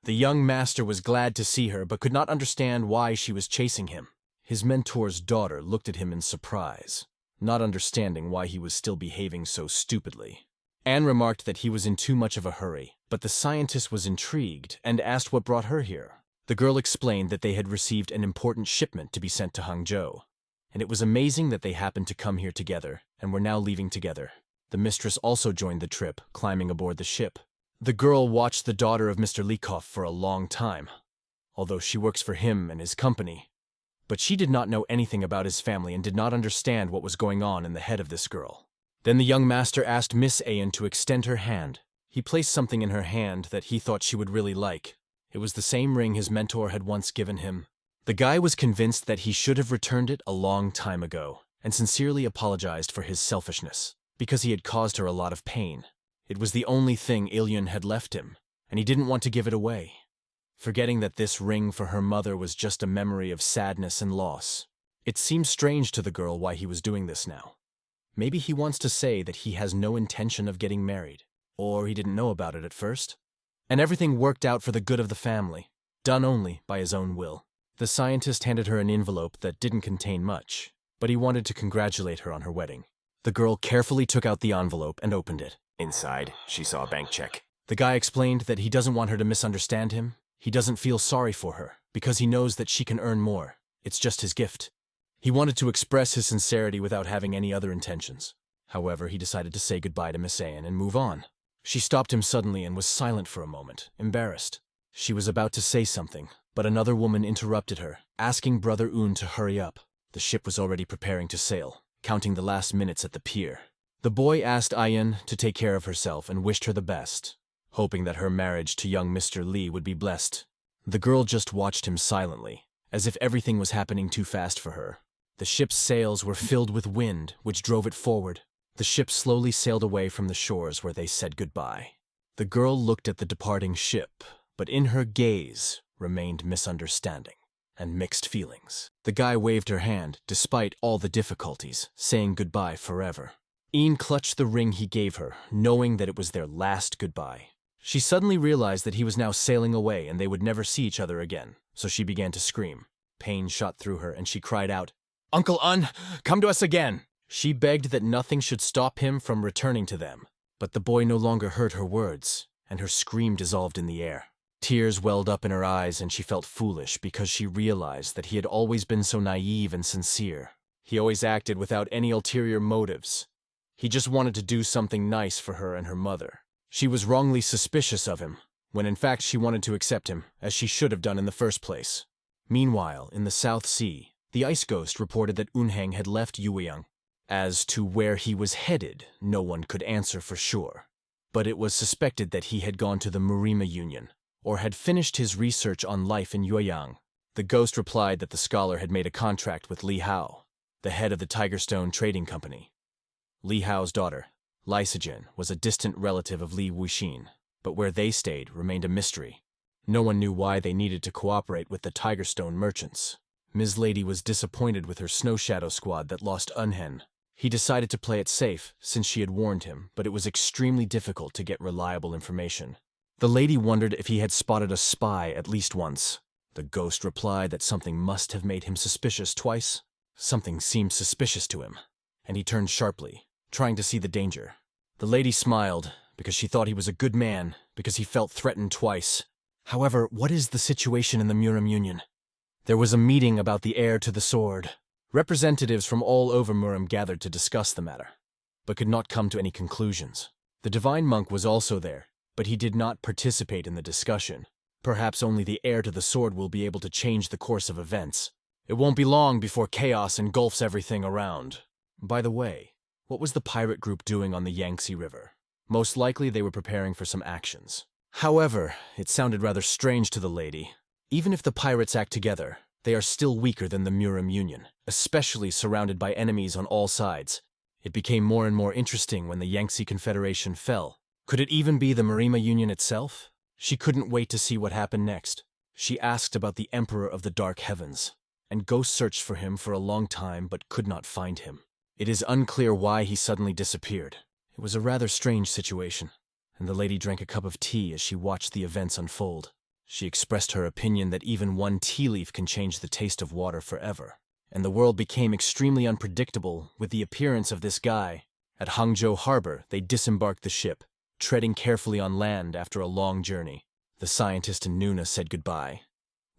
The young master was glad to see her but could not understand why she was chasing him. His mentor's daughter looked at him in surprise, not understanding why he was still behaving so stupidly. Anne remarked that he was in too much of a hurry, but the scientist was intrigued and asked what brought her here. The girl explained that they had received an important shipment to be sent to Hangzhou, and it was amazing that they happened to come here together and were now leaving together. The mistress also joined the trip, climbing aboard the ship. The girl watched the daughter of Mr. Likov for a long time, although she works for him and his company. But she did not know anything about his family and did not understand what was going on in the head of this girl. Then the young master asked Miss Ayan to extend her hand. He placed something in her hand that he thought she would really like. It was the same ring his mentor had once given him. The guy was convinced that he should have returned it a long time ago, and sincerely apologized for his selfishness, because he had caused her a lot of pain. It was the only thing Ilyun had left him, and he didn't want to give it away, forgetting that this ring for her mother was just a memory of sadness and loss. It seemed strange to the girl why he was doing this now. Maybe he wants to say that he has no intention of getting married, or he didn't know about it at first. And everything worked out for the good of the family, done only by his own will. The scientist handed her an envelope that didn't contain much, but he wanted to congratulate her on her wedding. The girl carefully took out the envelope and opened it. Inside, she saw a bank check. The guy explained that he doesn't want her to misunderstand him. He doesn't feel sorry for her, because he knows that she can earn more. It's just his gift. He wanted to express his sincerity without having any other intentions. However, he decided to say goodbye to Miss Ayan and move on. She stopped him suddenly and was silent for a moment, embarrassed. She was about to say something, but another woman interrupted her, asking Brother Un to hurry up. The ship was already preparing to sail, counting the last minutes at the pier. The boy asked Hyun to take care of herself and wished her the best, hoping that her marriage to young Mr. Lee would be blessed. The girl just watched him silently, as if everything was happening too fast for her. The ship's sails were filled with wind, which drove it forward. The ship slowly sailed away from the shores where they said goodbye. The girl looked at the departing ship, but in her gaze remained misunderstanding and mixed feelings. The guy waved her hand, despite all the difficulties, saying goodbye forever. Ian clutched the ring he gave her, knowing that it was their last goodbye. She suddenly realized that he was now sailing away and they would never see each other again, so she began to scream. Pain shot through her and she cried out, "Uncle Un, come to us again!" She begged that nothing should stop him from returning to them, but the boy no longer heard her words, and her scream dissolved in the air. Tears welled up in her eyes and she felt foolish because she realized that he had always been so naive and sincere. He always acted without any ulterior motives. He just wanted to do something nice for her and her mother. She was wrongly suspicious of him, when in fact she wanted to accept him, as she should have done in the first place. Meanwhile, in the South Sea, the Ice Ghost reported that Eunhang had left Yueyang. As to where he was headed, no one could answer for sure. But it was suspected that he had gone to the Murim Union, or had finished his research on life in Yueyang. The ghost replied that the scholar had made a contract with Li Hao, the head of the Tigerstone Trading Company. Li Hao's daughter, Lysijin, was a distant relative of Li Wuxin, but where they stayed remained a mystery. No one knew why they needed to cooperate with the Tigerstone merchants. Ms. Lady was disappointed with her Snow Shadow squad that lost Eunhen. He decided to play it safe, since she had warned him, but it was extremely difficult to get reliable information. The lady wondered if he had spotted a spy at least once. The ghost replied that something must have made him suspicious twice. Something seemed suspicious to him, and he turned sharply, trying to see the danger. The lady smiled, because she thought he was a good man, because he felt threatened twice. However, what is the situation in the Murim Union? There was a meeting about the heir to the sword. Representatives from all over Murim gathered to discuss the matter, but could not come to any conclusions. The divine monk was also there, but he did not participate in the discussion. Perhaps only the heir to the sword will be able to change the course of events. It won't be long before chaos engulfs everything around. By the way, what was the pirate group doing on the Yangze River? Most likely they were preparing for some actions. However, it sounded rather strange to the lady. Even if the pirates act together, they are still weaker than the Murim Union, especially surrounded by enemies on all sides. It became more and more interesting when the Yangtze Confederation fell. Could it even be the Murim Union itself? She couldn't wait to see what happened next. She asked about the Emperor of the Dark Heavens, and Ghost searched for him for a long time but could not find him. It is unclear why he suddenly disappeared. It was a rather strange situation, and the lady drank a cup of tea as she watched the events unfold. She expressed her opinion that even one tea leaf can change the taste of water forever, and the world became extremely unpredictable with the appearance of this guy. At Hangzhou Harbor, they disembarked the ship, treading carefully on land after a long journey. The scientist and Nuna said goodbye,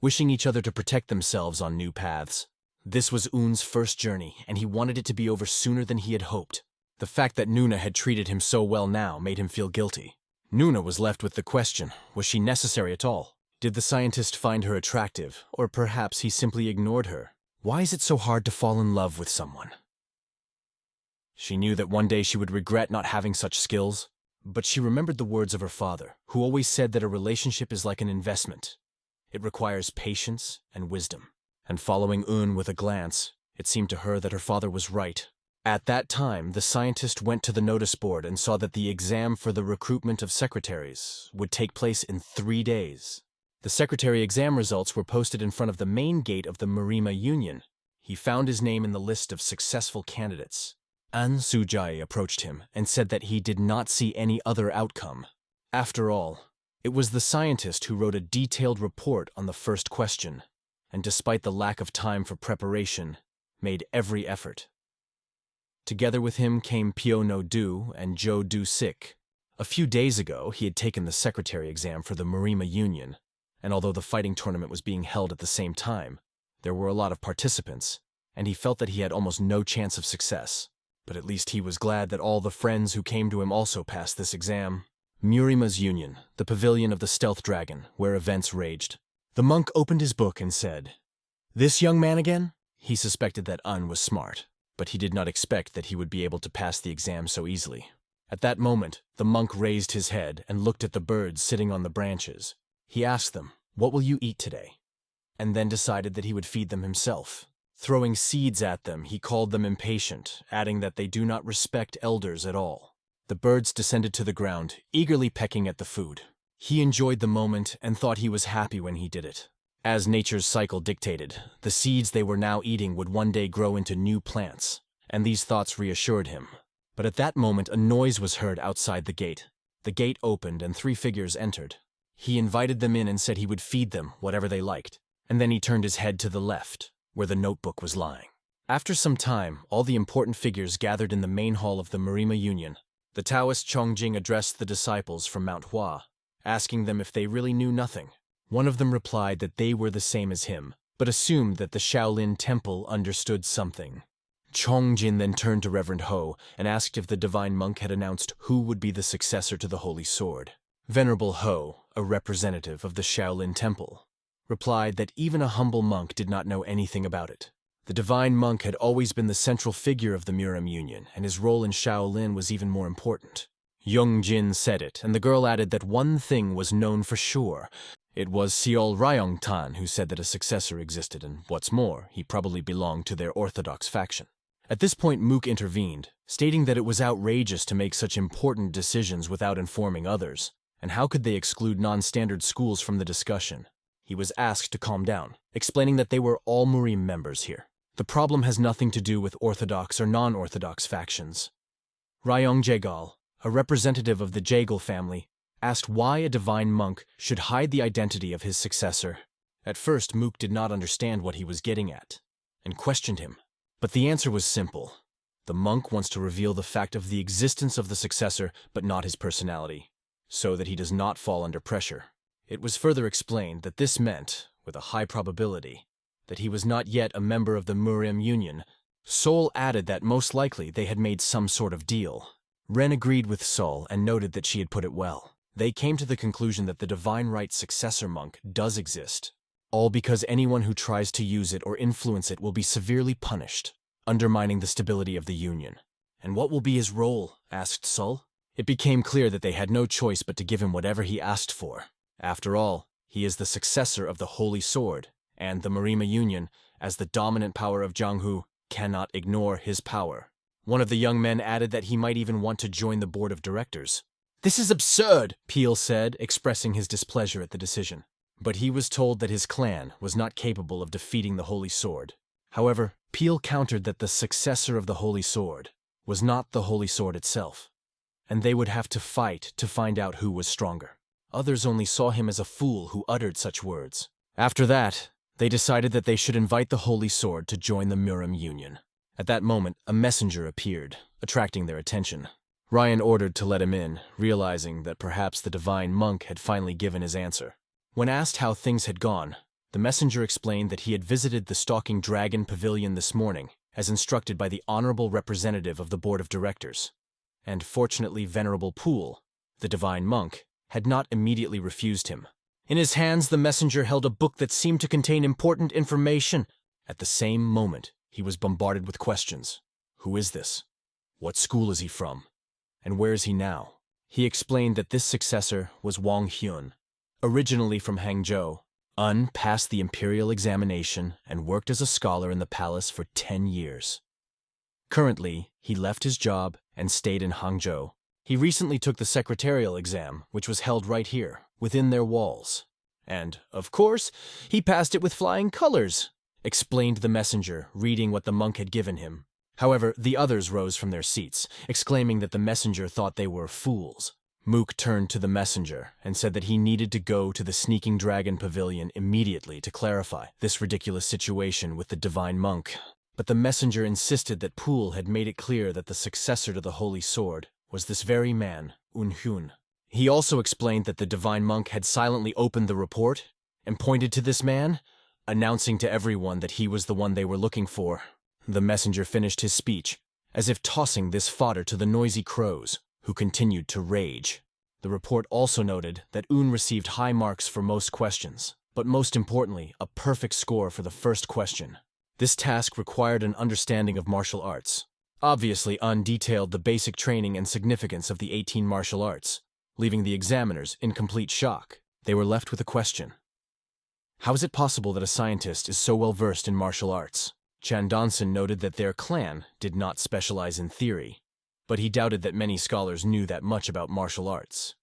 wishing each other to protect themselves on new paths. This was Un's first journey, and he wanted it to be over sooner than he had hoped. The fact that Nuna had treated him so well now made him feel guilty. Nuna was left with the question, was she necessary at all? Did the scientist find her attractive, or perhaps he simply ignored her? Why is it so hard to fall in love with someone? She knew that one day she would regret not having such skills, but she remembered the words of her father, who always said that a relationship is like an investment. It requires patience and wisdom. And following Un with a glance, it seemed to her that her father was right. At that time, the scientist went to the notice board and saw that the exam for the recruitment of secretaries would take place in 3 days. The secretary exam results were posted in front of the main gate of the Murim Union. He found his name in the list of successful candidates. An Sujai approached him and said that he did not see any other outcome. After all, it was the scientist who wrote a detailed report on the first question, and despite the lack of time for preparation, made every effort. Together with him came Pyo No Du and Jo Du Sik. A few days ago, he had taken the secretary exam for the Murim Union, and although the fighting tournament was being held at the same time, there were a lot of participants, and he felt that he had almost no chance of success. But at least he was glad that all the friends who came to him also passed this exam. Murima's Union, the pavilion of the stealth dragon, where events raged. The monk opened his book and said, "This young man again?" He suspected that Un was smart, but he did not expect that he would be able to pass the exam so easily. At that moment, the monk raised his head and looked at the birds sitting on the branches. He asked them, "What will you eat today?" and then decided that he would feed them himself. Throwing seeds at them, he called them impatient, adding that they do not respect elders at all. The birds descended to the ground, eagerly pecking at the food. He enjoyed the moment and thought he was happy when he did it. As nature's cycle dictated, the seeds they were now eating would one day grow into new plants, and these thoughts reassured him. But at that moment, a noise was heard outside the gate. The gate opened and 3 figures entered. He invited them in and said he would feed them whatever they liked, and then he turned his head to the left, where the notebook was lying. After some time, all the important figures gathered in the main hall of the Murim Union. The Taoist Chongjing addressed the disciples from Manhwa, asking them if they really knew nothing. One of them replied that they were the same as him, but assumed that the Shaolin temple understood something. Chongjin then turned to Reverend Ho and asked if the divine monk had announced who would be the successor to the Holy Sword. Venerable Ho, a representative of the Shaolin temple, replied that even a humble monk did not know anything about it. The divine monk had always been the central figure of the Murim Union, and his role in Shaolin was even more important. Youngjin said it, and the girl added that one thing was known for sure. It was Seol Ryongtan who said that a successor existed, and what's more, he probably belonged to their orthodox faction. At this point, Mook intervened, stating that it was outrageous to make such important decisions without informing others, and how could they exclude non-standard schools from the discussion? He was asked to calm down, explaining that they were all Murim members here. The problem has nothing to do with orthodox or non-orthodox factions. Ryong Jaegal, a representative of the Jaegal family, asked why a divine monk should hide the identity of his successor. At first, Mook did not understand what he was getting at, and questioned him. But the answer was simple. The monk wants to reveal the fact of the existence of the successor, but not his personality, so that he does not fall under pressure. It was further explained that this meant, with a high probability, that he was not yet a member of the Murim Union. Sol added that most likely they had made some sort of deal. Ren agreed with Sol and noted that she had put it well. They came to the conclusion that the divine right successor monk does exist, all because anyone who tries to use it or influence it will be severely punished, undermining the stability of the Union. "And what will be his role?" asked Sol. It became clear that they had no choice but to give him whatever he asked for. After all, he is the successor of the Holy Sword, and the Murim Union, as the dominant power of Jianghu, cannot ignore his power. One of the young men added that he might even want to join the board of directors. "This is absurd," Peel said, expressing his displeasure at the decision. But he was told that his clan was not capable of defeating the Holy Sword. However, Peel countered that the successor of the Holy Sword was not the Holy Sword itself, and they would have to fight to find out who was stronger. Others only saw him as a fool who uttered such words. After that, they decided that they should invite the Holy Sword to join the Murim Union. At that moment, a messenger appeared, attracting their attention. Ryan ordered to let him in, realizing that perhaps the divine monk had finally given his answer. When asked how things had gone, the messenger explained that he had visited the Stalking Dragon Pavilion this morning, as instructed by the honorable representative of the board of directors. And fortunately, Venerable Poole, the divine monk, had not immediately refused him. In his hands, the messenger held a book that seemed to contain important information. At the same moment, he was bombarded with questions. Who is this? What school is he from? And where is he now? He explained that this successor was Wang Hyun. Originally from Hangzhou, Un passed the imperial examination and worked as a scholar in the palace for 10 years. Currently, he left his job and stayed in Hangzhou. He recently took the secretarial exam, which was held right here, within their walls. And, of course, he passed it with flying colors, explained the messenger, reading what the monk had given him. However, the others rose from their seats, exclaiming that the messenger thought they were fools. Mook turned to the messenger and said that he needed to go to the Sneaking Dragon Pavilion immediately to clarify this ridiculous situation with the divine monk. But the messenger insisted that Poole had made it clear that the successor to the Holy Sword was this very man, Hyun. He also explained that the divine monk had silently opened the report and pointed to this man, announcing to everyone that he was the one they were looking for. The messenger finished his speech, as if tossing this fodder to the noisy crows, who continued to rage. The report also noted that Un received high marks for most questions, but most importantly, a perfect score for the first question. This task required an understanding of martial arts. Obviously, Un detailed the basic training and significance of the 18 martial arts, leaving the examiners in complete shock. They were left with a question. How is it possible that a scientist is so well versed in martial arts? Chan Donson noted that their clan did not specialize in theory, but he doubted that many scholars knew that much about martial arts.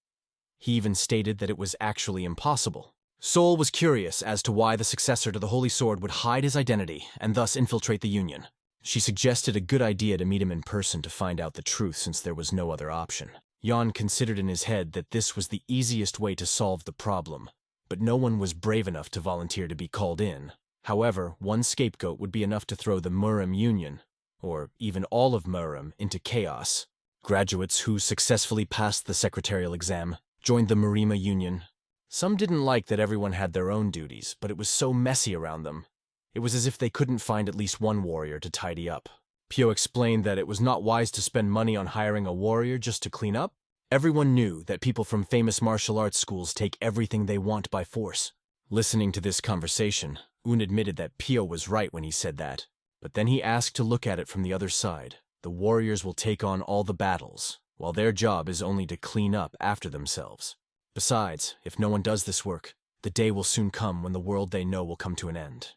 He even stated that it was actually impossible. Sol was curious as to why the successor to the Holy Sword would hide his identity and thus infiltrate the Union. She suggested a good idea to meet him in person to find out the truth since there was no other option. Yan considered in his head that this was the easiest way to solve the problem, but no one was brave enough to volunteer to be called in. However, one scapegoat would be enough to throw the Murim Union, or even all of Murim, into chaos. Graduates who successfully passed the secretarial exam joined the Murim Union. Some didn't like that everyone had their own duties, but it was so messy around them. It was as if they couldn't find at least one warrior to tidy up. Pyo explained that it was not wise to spend money on hiring a warrior just to clean up. Everyone knew that people from famous martial arts schools take everything they want by force. Listening to this conversation, Un admitted that Pyo was right when he said that, but then he asked to look at it from the other side. The warriors will take on all the battles, while their job is only to clean up after themselves. Besides, if no one does this work, the day will soon come when the world they know will come to an end.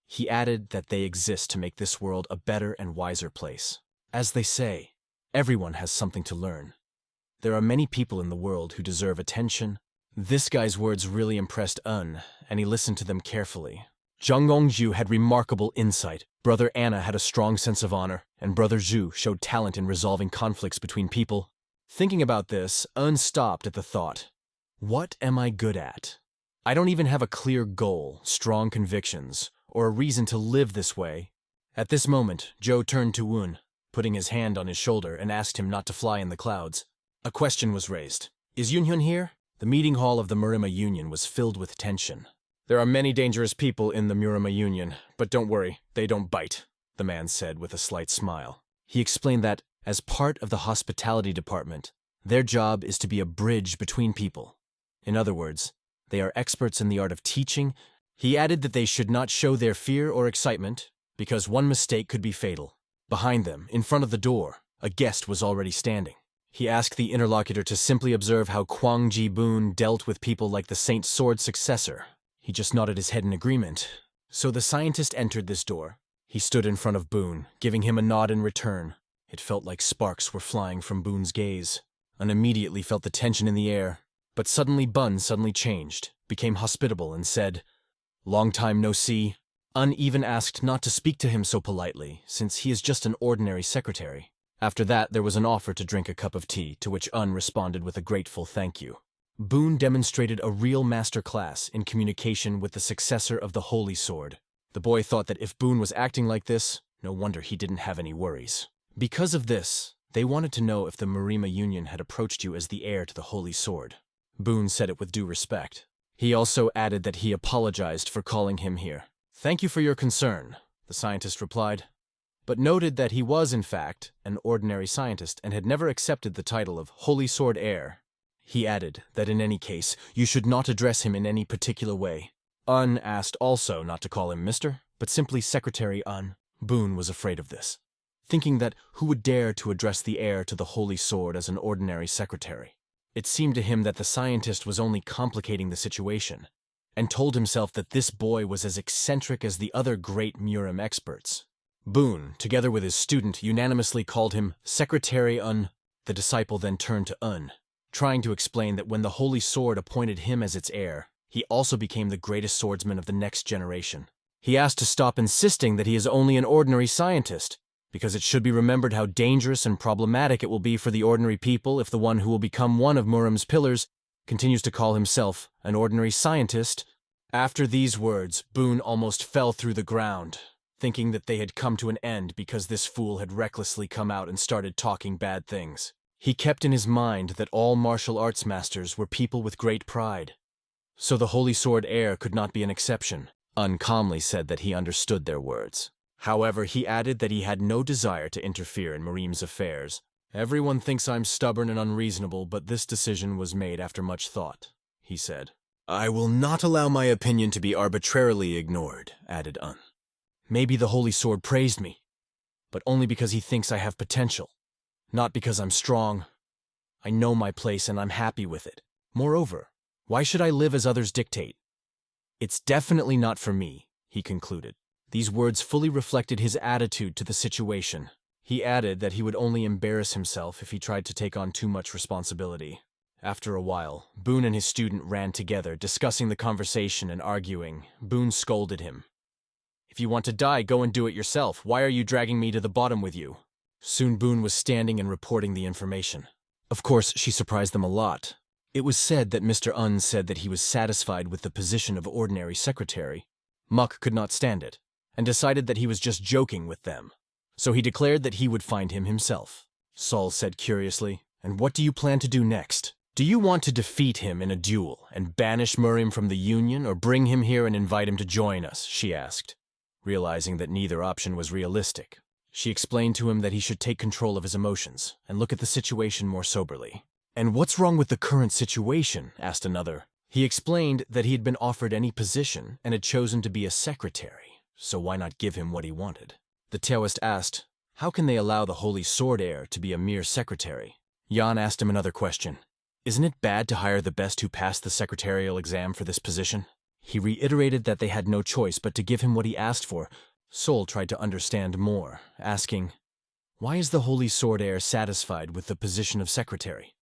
He added that they exist to make this world a better and wiser place. As they say, everyone has something to learn. There are many people in the world who deserve attention. This guy's words really impressed Un, and he listened to them carefully. Zhang Gongju had remarkable insight, Brother Anna had a strong sense of honor, and Brother Zhu showed talent in resolving conflicts between people. Thinking about this, Un stopped at the thought, what am I good at? I don't even have a clear goal, strong convictions, or a reason to live this way. At this moment, Zhou turned to Un, putting his hand on his shoulder, and asked him not to fly in the clouds. A question was raised. Is Hyun here? The meeting hall of the Murim Union was filled with tension. There are many dangerous people in the Murim Union, but don't worry, they don't bite, the man said with a slight smile. He explained that, as part of the hospitality department, their job is to be a bridge between people. In other words, they are experts in the art of teaching. He added that they should not show their fear or excitement, because one mistake could be fatal. Behind them, in front of the door, a guest was already standing. He asked the interlocutor to simply observe how Kwang Ji-boon dealt with people like the Saint Sword's successor. He just nodded his head in agreement. So the scientist entered this door. He stood in front of Boon, giving him a nod in return. It felt like sparks were flying from Boon's gaze. Un immediately felt the tension in the air. But suddenly Bun suddenly changed, became hospitable, and said, "Long time no see." Un even asked not to speak to him so politely, since he is just an ordinary secretary. After that, there was an offer to drink a cup of tea, to which Un responded with a grateful thank you. Boon demonstrated a real master class in communication with the successor of the Holy Sword. The boy thought that if Boon was acting like this, no wonder he didn't have any worries. Because of this, they wanted to know if the Murim Union had approached you as the heir to the Holy Sword. Boon said it with due respect. He also added that he apologized for calling him here. "Thank you for your concern," the scientist replied, but noted that he was, in fact, an ordinary scientist and had never accepted the title of Holy Sword Heir. He added that in any case, you should not address him in any particular way. Un asked also not to call him Mr., but simply Secretary Un. Boon was afraid of this, thinking that who would dare to address the heir to the Holy Sword as an ordinary secretary? It seemed to him that the scientist was only complicating the situation, and told himself that this boy was as eccentric as the other great Murim experts. Boon, together with his student, unanimously called him Secretary Un. The disciple then turned to Un, trying to explain that when the Holy Sword appointed him as its heir, he also became the greatest swordsman of the next generation. He asked to stop insisting that he is only an ordinary scientist, because it should be remembered how dangerous and problematic it will be for the ordinary people if the one who will become one of Murim's pillars continues to call himself an ordinary scientist. After these words, Boon almost fell through the ground, thinking that they had come to an end because this fool had recklessly come out and started talking bad things. He kept in his mind that all martial arts masters were people with great pride. So the Holy Sword heir could not be an exception. Un calmly said that he understood their words. However, he added that he had no desire to interfere in Murim's affairs, Everyone thinks I'm stubborn and unreasonable, but this decision was made after much thought, he said. I will not allow my opinion to be arbitrarily ignored, added Un. Maybe the Holy Sword praised me, but only because he thinks I have potential, not because I'm strong. I know my place and I'm happy with it. Moreover, why should I live as others dictate? It's definitely not for me, he concluded. These words fully reflected his attitude to the situation. He added that he would only embarrass himself if he tried to take on too much responsibility. After a while, Boone and his student ran together, discussing the conversation and arguing. Boone scolded him. If you want to die, go and do it yourself. Why are you dragging me to the bottom with you? Soon Boone was standing and reporting the information. Of course, she surprised them a lot. It was said that Mr. Un said that he was satisfied with the position of ordinary secretary. Muck could not stand it, and decided that he was just joking with them. So he declared that he would find him himself. Saul said curiously, "And what do you plan to do next? Do you want to defeat him in a duel and banish Murim from the Union, or bring him here and invite him to join us?" she asked. Realizing that neither option was realistic, she explained to him that he should take control of his emotions and look at the situation more soberly. "And what's wrong with the current situation?" asked another. He explained that he had been offered any position and had chosen to be a secretary, so why not give him what he wanted? The Taoist asked, how can they allow the Holy Sword heir to be a mere secretary? Yan asked him another question. Isn't it bad to hire the best who passed the secretarial exam for this position? He reiterated that they had no choice but to give him what he asked for. Sol tried to understand more, asking, why is the Holy Sword heir satisfied with the position of secretary?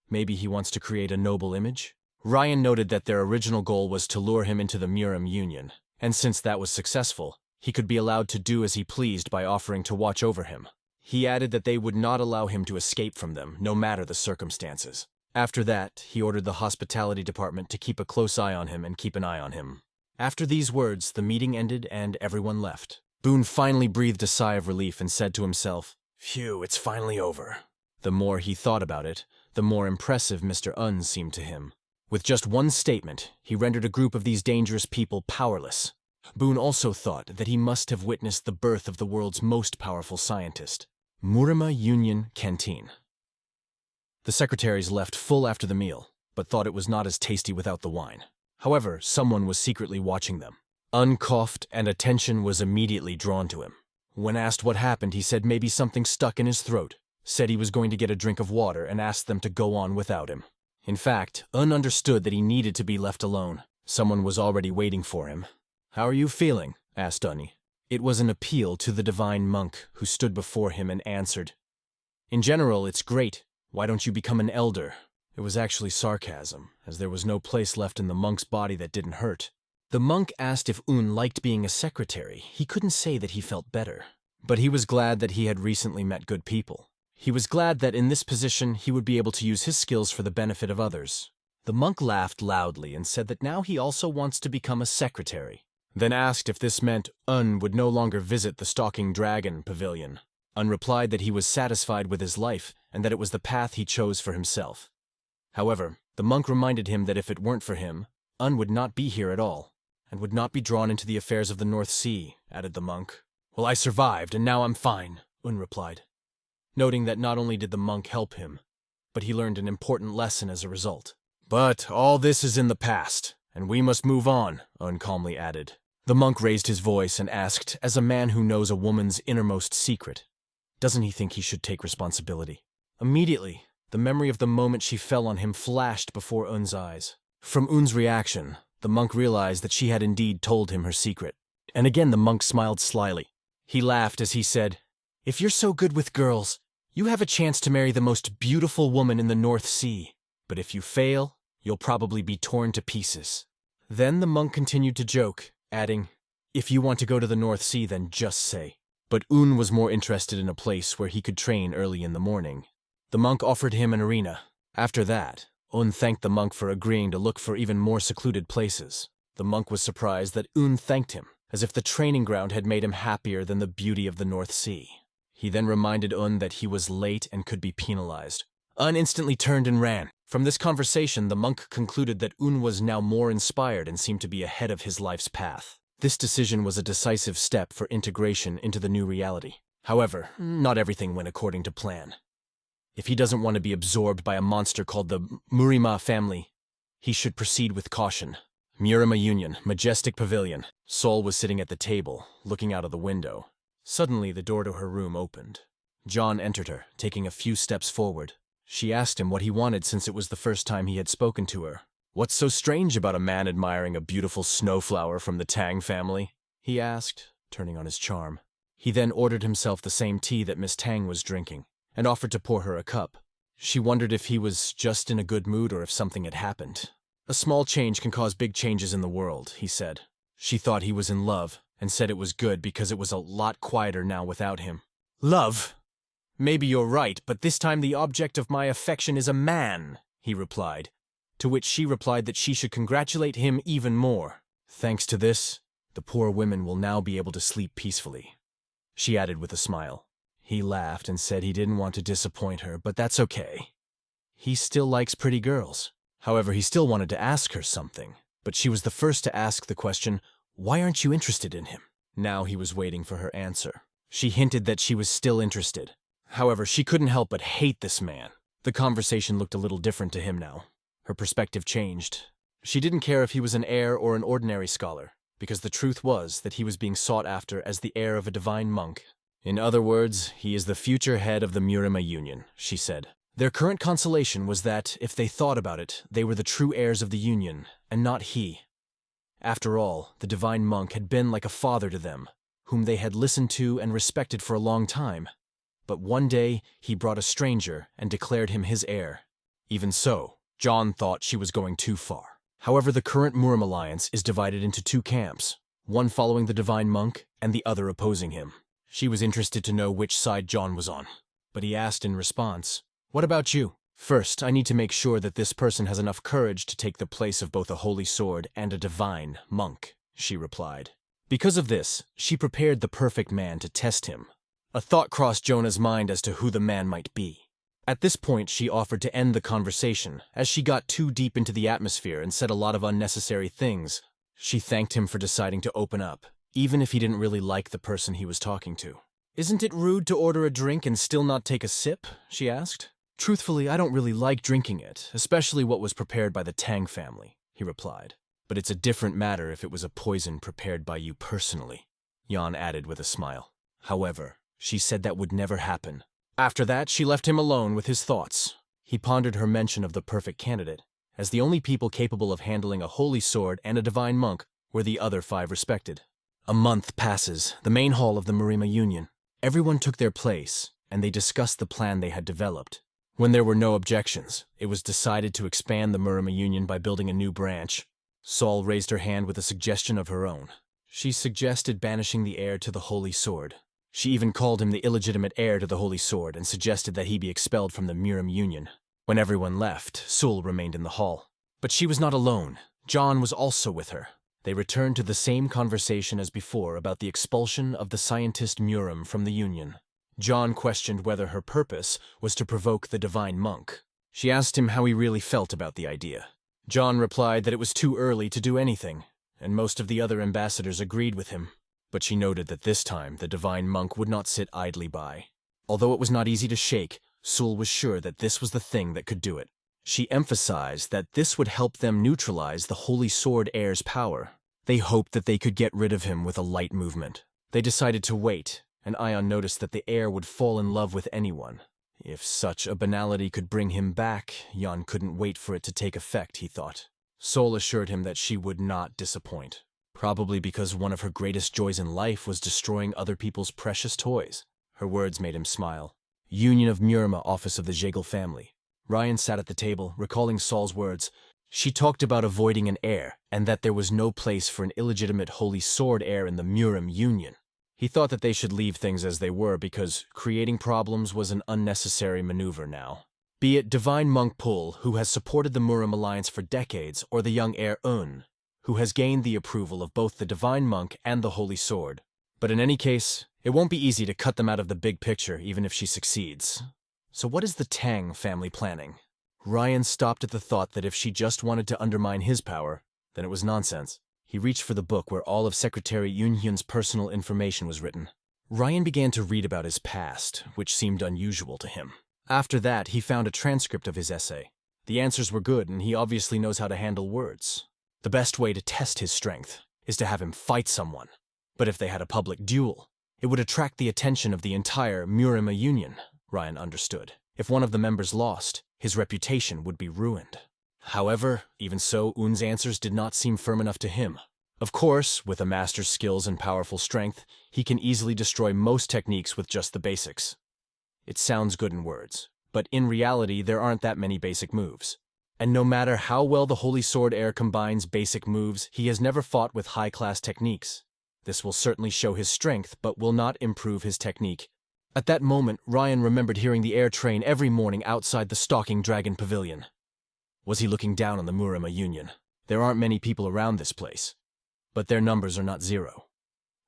Maybe he wants to create a noble image? Ryan noted that their original goal was to lure him into the Murim Union, and since that was successful, he could be allowed to do as he pleased by offering to watch over him. He added that they would not allow him to escape from them, no matter the circumstances. After that, he ordered the hospitality department to keep a close eye on him and keep an eye on him. After these words, the meeting ended and everyone left. Boone finally breathed a sigh of relief and said to himself, "Phew, it's finally over." The more he thought about it, the more impressive Mr. Un seemed to him. With just one statement, he rendered a group of these dangerous people powerless. Boone also thought that he must have witnessed the birth of the world's most powerful scientist. Murim Union Canteen. The secretaries left full after the meal, but thought it was not as tasty without the wine. However, someone was secretly watching them. Un coughed, and attention was immediately drawn to him. When asked what happened, he said maybe something stuck in his throat, said he was going to get a drink of water, and asked them to go on without him. In fact, Un understood that he needed to be left alone. Someone was already waiting for him. "How are you feeling?" asked Unni. It was an appeal to the divine monk who stood before him and answered, "In general, it's great. Why don't you become an elder?" It was actually sarcasm, as there was no place left in the monk's body that didn't hurt. The monk asked if Un liked being a secretary. He couldn't say that he felt better, but he was glad that he had recently met good people. He was glad that in this position he would be able to use his skills for the benefit of others. The monk laughed loudly and said that now he also wants to become a secretary, then asked if this meant Un would no longer visit the Stalking Dragon pavilion. Un replied that he was satisfied with his life and that it was the path he chose for himself. However, the monk reminded him that if it weren't for him, Un would not be here at all, and would not be drawn into the affairs of the North Sea, added the monk. "Well, I survived, and now I'm fine," Un replied, noting that not only did the monk help him, but he learned an important lesson as a result. "But all this is in the past, and we must move on," Un calmly added. The monk raised his voice and asked, as a man who knows a woman's innermost secret, doesn't he think he should take responsibility? Immediately, the memory of the moment she fell on him flashed before Un's eyes. From Un's reaction, the monk realized that she had indeed told him her secret. And again the monk smiled slyly. He laughed as he said, "If you're so good with girls, you have a chance to marry the most beautiful woman in the North Sea. But if you fail, you'll probably be torn to pieces." Then the monk continued to joke, adding, "If you want to go to the North Sea, then just say." But Un was more interested in a place where he could train early in the morning. The monk offered him an arena. After that, Un thanked the monk for agreeing to look for even more secluded places. The monk was surprised that Un thanked him, as if the training ground had made him happier than the beauty of the North Sea. He then reminded Un that he was late and could be penalized. Un instantly turned and ran. From this conversation, the monk concluded that Un was now more inspired and seemed to be ahead of his life's path. This decision was a decisive step for integration into the new reality. However, not everything went according to plan. If he doesn't want to be absorbed by a monster called the Murim family, he should proceed with caution. Murim Union, majestic pavilion. Sol was sitting at the table, looking out of the window. Suddenly, the door to her room opened. John entered her, taking a few steps forward. She asked him what he wanted since it was the first time he had spoken to her. "What's so strange about a man admiring a beautiful snowflower from the Tang family?" he asked, turning on his charm. He then ordered himself the same tea that Miss Tang was drinking, and offered to pour her a cup. She wondered if he was just in a good mood or if something had happened. "A small change can cause big changes in the world," he said. She thought he was in love, and said it was good because it was a lot quieter now without him. "Love? Maybe you're right, but this time the object of my affection is a man," he replied, to which she replied that she should congratulate him even more. "Thanks to this, the poor women will now be able to sleep peacefully," she added with a smile. He laughed and said he didn't want to disappoint her, but that's okay. He still likes pretty girls. However, he still wanted to ask her something, but she was the first to ask the question, "Why aren't you interested in him?" Now he was waiting for her answer. She hinted that she was still interested. However, she couldn't help but hate this man. The conversation looked a little different to him now. Her perspective changed. She didn't care if he was an heir or an ordinary scholar, because the truth was that he was being sought after as the heir of a divine monk. "In other words, he is the future head of the Murim Union," she said. Their current consolation was that, if they thought about it, they were the true heirs of the Union, and not he. After all, the divine monk had been like a father to them, whom they had listened to and respected for a long time. But one day, he brought a stranger and declared him his heir. Even so, John thought she was going too far. However, the current Murim Alliance is divided into two camps, one following the divine monk and the other opposing him. She was interested to know which side John was on, but he asked in response, "What about you?" "First, I need to make sure that this person has enough courage to take the place of both a holy sword and a divine monk," she replied. Because of this, she prepared the perfect man to test him. A thought crossed Jonah's mind as to who the man might be. At this point, she offered to end the conversation, as she got too deep into the atmosphere and said a lot of unnecessary things. She thanked him for deciding to open up, even if he didn't really like the person he was talking to. "Isn't it rude to order a drink and still not take a sip?" she asked. "Truthfully, I don't really like drinking it, especially what was prepared by the Tang family," he replied. "But it's a different matter if it was a poison prepared by you personally," Jan added with a smile. However, she said that would never happen. After that, she left him alone with his thoughts. He pondered her mention of the perfect candidate, as the only people capable of handling a holy sword and a divine monk were the other 5 respected. A month passes, the main hall of the Murim Union. Everyone took their place, and they discussed the plan they had developed. When there were no objections, it was decided to expand the Murim Union by building a new branch. Sol raised her hand with a suggestion of her own. She suggested banishing the heir to the Holy Sword. She even called him the illegitimate heir to the Holy Sword and suggested that he be expelled from the Murim Union. When everyone left, Sul remained in the hall. But she was not alone. John was also with her. They returned to the same conversation as before about the expulsion of the scientist Murim from the Union. John questioned whether her purpose was to provoke the divine monk. She asked him how he really felt about the idea. John replied that it was too early to do anything, and most of the other ambassadors agreed with him. But she noted that this time the divine monk would not sit idly by. Although it was not easy to shake, Sul was sure that this was the thing that could do it. She emphasized that this would help them neutralize the Holy Sword heir's power. They hoped that they could get rid of him with a light movement. They decided to wait, and Ion noticed that the heir would fall in love with anyone. If such a banality could bring him back, Jan couldn't wait for it to take effect, he thought. Sol assured him that she would not disappoint, probably because one of her greatest joys in life was destroying other people's precious toys. Her words made him smile. Union of Murima, office of the Jaegel family. Ryan sat at the table, recalling Sol's words. She talked about avoiding an heir, and that there was no place for an illegitimate Holy Sword heir in the Murim Union. He thought that they should leave things as they were because creating problems was an unnecessary maneuver now. Be it Divine Monk Pul, who has supported the Murim Alliance for decades, or the young heir Un, who has gained the approval of both the Divine Monk and the Holy Sword. But in any case, it won't be easy to cut them out of the big picture even if she succeeds. So what is the Tang family planning? Ryan stopped at the thought that if she just wanted to undermine his power, then it was nonsense. He reached for the book where all of Secretary Hyun's personal information was written. Ryan began to read about his past, which seemed unusual to him. After that, he found a transcript of his essay. The answers were good, and he obviously knows how to handle words. The best way to test his strength is to have him fight someone. But if they had a public duel, it would attract the attention of the entire Murim Union, Ryan understood. If one of the members lost, his reputation would be ruined. However, even so, Un's answers did not seem firm enough to him. Of course, with a master's skills and powerful strength, he can easily destroy most techniques with just the basics. It sounds good in words, but in reality there aren't that many basic moves. And no matter how well the Holy Sword Heir combines basic moves, he has never fought with high-class techniques. This will certainly show his strength, but will not improve his technique. At that moment, Ryan remembered hearing the heir train every morning outside the Stalking Dragon Pavilion. Was he looking down on the Murim Union? There aren't many people around this place, but their numbers are not zero.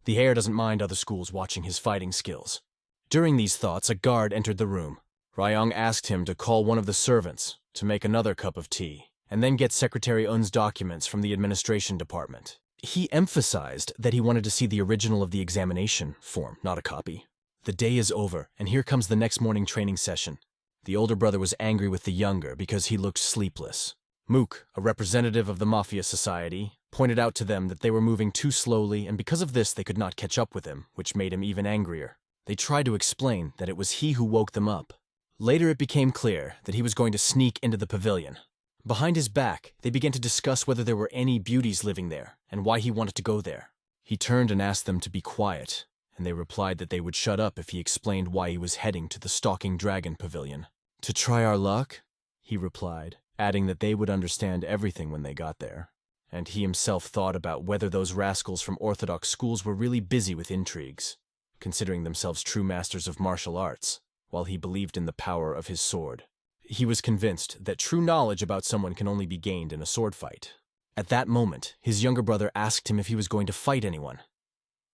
The heir doesn't mind other schools watching his fighting skills. During these thoughts, a guard entered the room. Ryan asked him to call one of the servants to make another cup of tea, and then get Secretary Un's documents from the administration department. He emphasized that he wanted to see the original of the examination form, not a copy. The day is over, and here comes the next morning training session. The older brother was angry with the younger because he looked sleepless. Mook, a representative of the Mafia Society, pointed out to them that they were moving too slowly, and because of this they could not catch up with him, which made him even angrier. They tried to explain that it was he who woke them up. Later it became clear that he was going to sneak into the pavilion. Behind his back, they began to discuss whether there were any beauties living there, and why he wanted to go there. He turned and asked them to be quiet, and they replied that they would shut up if he explained why he was heading to the Stalking Dragon Pavilion. "To try our luck?" he replied, adding that they would understand everything when they got there. And he himself thought about whether those rascals from Orthodox schools were really busy with intrigues, considering themselves true masters of martial arts, while he believed in the power of his sword. He was convinced that true knowledge about someone can only be gained in a sword fight. At that moment, his younger brother asked him if he was going to fight anyone.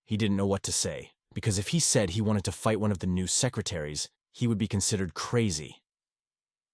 He didn't know what to say, because if he said he wanted to fight one of the new secretaries, he would be considered crazy.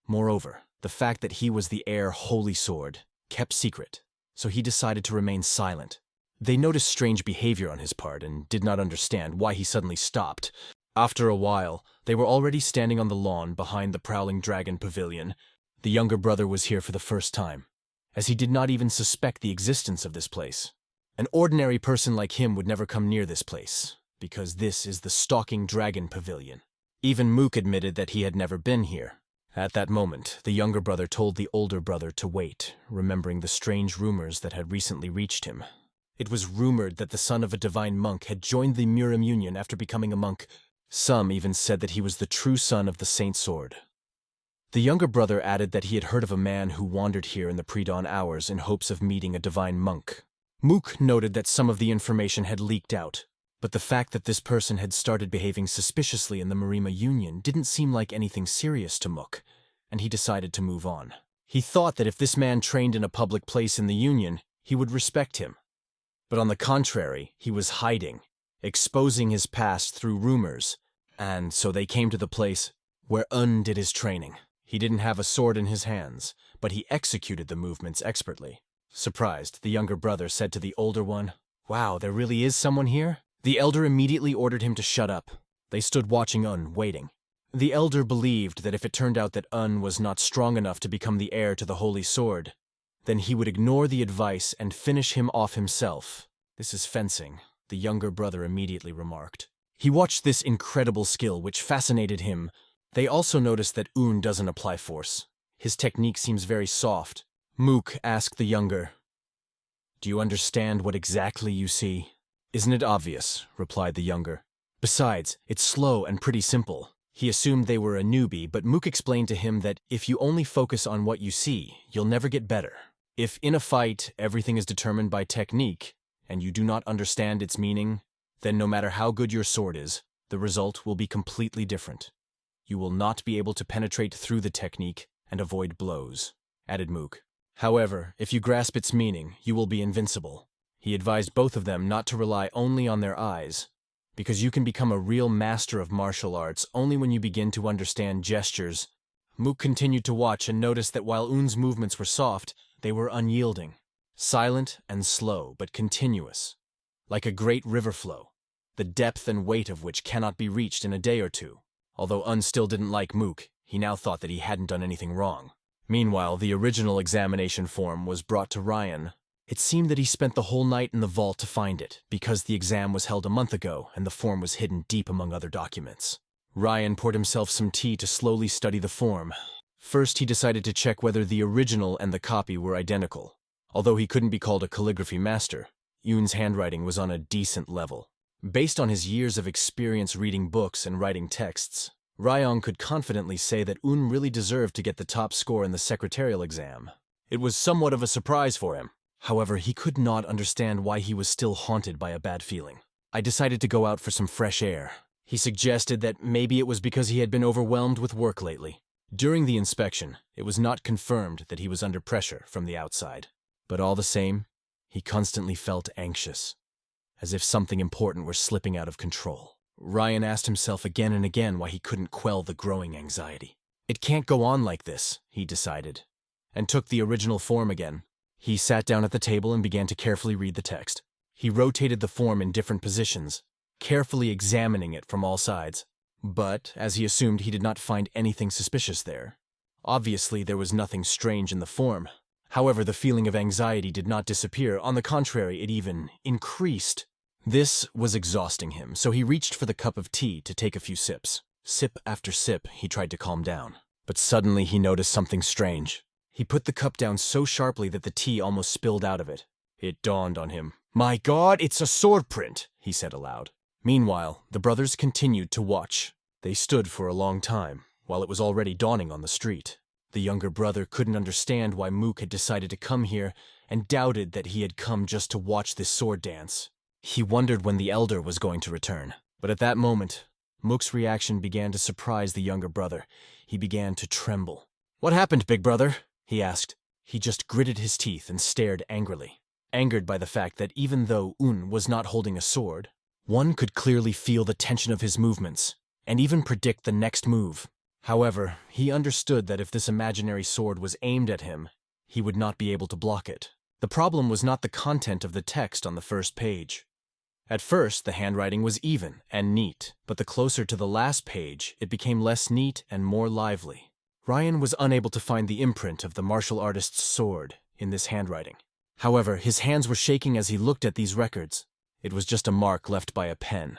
Moreover, the fact that he was the heir Holy Sword kept secret, so he decided to remain silent. They noticed strange behavior on his part and did not understand why he suddenly stopped. After a while, they were already standing on the lawn behind the Prowling Dragon Pavilion. The younger brother was here for the first time, as he did not even suspect the existence of this place. An ordinary person like him would never come near this place, because this is the Stalking Dragon Pavilion. Even Mook admitted that he had never been here. At that moment, the younger brother told the older brother to wait, remembering the strange rumors that had recently reached him. It was rumored that the son of a divine monk had joined the Murim Union after becoming a monk. Some even said that he was the true son of the Saint Sword. The younger brother added that he had heard of a man who wandered here in the pre-dawn hours in hopes of meeting a divine monk. Mook noted that some of the information had leaked out, but the fact that this person had started behaving suspiciously in the Murim Union didn't seem like anything serious to Mook, and he decided to move on. He thought that if this man trained in a public place in the Union, he would respect him. But on the contrary, he was hiding, exposing his past through rumors, and so they came to the place where Un did his training. He didn't have a sword in his hands, but he executed the movements expertly. Surprised, the younger brother said to the older one, "Wow, there really is someone here?" The elder immediately ordered him to shut up. They stood watching Un, waiting. The elder believed that if it turned out that Un was not strong enough to become the heir to the Holy Sword, then he would ignore the advice and finish him off himself. "This is fencing," the younger brother immediately remarked. He watched this incredible skill, which fascinated him. They also noticed that Un doesn't apply force. His technique seems very soft. Mook asked the younger, "Do you understand what exactly you see?" "Isn't it obvious?" replied the younger. "Besides, it's slow and pretty simple." He assumed they were a newbie, but Mook explained to him that if you only focus on what you see, you'll never get better. If in a fight everything is determined by technique, and you do not understand its meaning, then no matter how good your sword is, the result will be completely different. You will not be able to penetrate through the technique and avoid blows, added Mook. However, if you grasp its meaning, you will be invincible. He advised both of them not to rely only on their eyes, because you can become a real master of martial arts only when you begin to understand gestures. Mook continued to watch and noticed that while Un's movements were soft, they were unyielding, silent and slow, but continuous, like a great river flow, the depth and weight of which cannot be reached in a day or two. Although Un still didn't like Mook, He now thought that he hadn't done anything wrong. Meanwhile, the original examination form was brought to Ryan. It seemed that he spent the whole night in the vault to find it, because the exam was held a month ago and the form was hidden deep among other documents. Ryan poured himself some tea to slowly study the form. First, he decided to check whether the original and the copy were identical. Although he couldn't be called a calligraphy master, Yoon's handwriting was on a decent level. Based on his years of experience reading books and writing texts, Ryan could confidently say that Yoon really deserved to get the top score in the secretarial exam. It was somewhat of a surprise for him. However, he could not understand why he was still haunted by a bad feeling. I decided to go out for some fresh air. He suggested that maybe it was because he had been overwhelmed with work lately. During the inspection, it was not confirmed that he was under pressure from the outside. But all the same, he constantly felt anxious, as if something important were slipping out of control. Ryan asked himself again and again why he couldn't quell the growing anxiety. It can't go on like this, he decided, and took the original form again. He sat down at the table and began to carefully read the text. He rotated the form in different positions, carefully examining it from all sides. But, as he assumed, he did not find anything suspicious there. Obviously, there was nothing strange in the form. However, the feeling of anxiety did not disappear. On the contrary, it even increased. This was exhausting him, so he reached for the cup of tea to take a few sips. Sip after sip, he tried to calm down. But suddenly he noticed something strange. He put the cup down so sharply that the tea almost spilled out of it. It dawned on him. "My God, it's a sword print," he said aloud. Meanwhile, the brothers continued to watch. They stood for a long time, while it was already dawning on the street. The younger brother couldn't understand why Mook had decided to come here and doubted that he had come just to watch this sword dance. He wondered when the elder was going to return. But at that moment, Mook's reaction began to surprise the younger brother. He began to tremble. "What happened, big brother?" he asked. He just gritted his teeth and stared angrily, angered by the fact that even though Un was not holding a sword, one could clearly feel the tension of his movements and even predict the next move. However, he understood that if this imaginary sword was aimed at him, he would not be able to block it. The problem was not the content of the text on the first page. At first, the handwriting was even and neat, but the closer to the last page, it became less neat and more lively. Ryan was unable to find the imprint of the martial artist's sword in this handwriting. However, his hands were shaking as he looked at these records. It was just a mark left by a pen.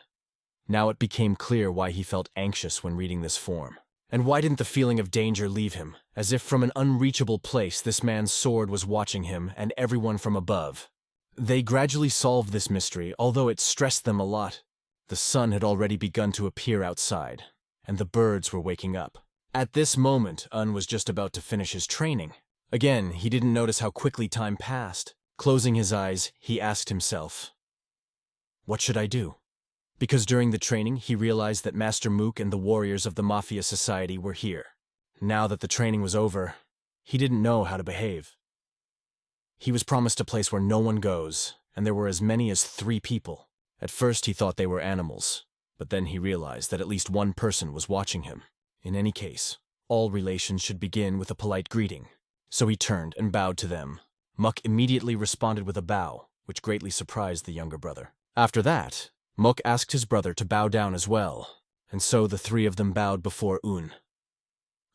Now it became clear why he felt anxious when reading this form. And why didn't the feeling of danger leave him? As if from an unreachable place, this man's sword was watching him and everyone from above. They gradually solved this mystery, although it stressed them a lot. The sun had already begun to appear outside, and the birds were waking up. At this moment, Un was just about to finish his training. Again, he didn't notice how quickly time passed. Closing his eyes, he asked himself, "What should I do?" Because during the training, he realized that Master Mook and the warriors of the Mafia Society were here. Now that the training was over, he didn't know how to behave. He was promised a place where no one goes, and there were as many as 3 people. At first, he thought they were animals, but then he realized that at least one person was watching him. In any case, all relations should begin with a polite greeting. So he turned and bowed to them. Mook immediately responded with a bow, which greatly surprised the younger brother. After that, Mook asked his brother to bow down as well, and so the 3 of them bowed before Un.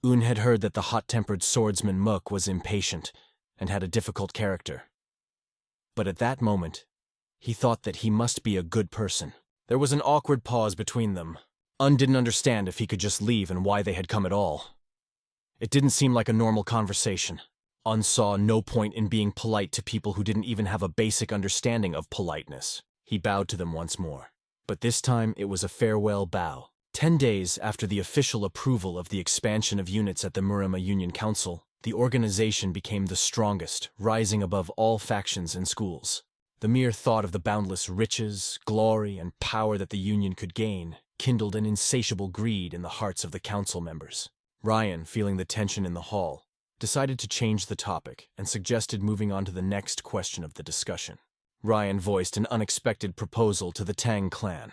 Un had heard that the hot-tempered swordsman Mook was impatient and had a difficult character. But at that moment, he thought that he must be a good person. There was an awkward pause between them. Un didn't understand if he could just leave and why they had come at all. It didn't seem like a normal conversation. Un saw no point in being polite to people who didn't even have a basic understanding of politeness. He bowed to them once more. But this time it was a farewell bow. 10 days after the official approval of the expansion of units at the Murim Union Council, the organization became the strongest, rising above all factions and schools. The mere thought of the boundless riches, glory, and power that the Union could gain kindled an insatiable greed in the hearts of the council members. Ryan, feeling the tension in the hall, decided to change the topic and suggested moving on to the next question of the discussion. Ryan voiced an unexpected proposal to the Tang clan.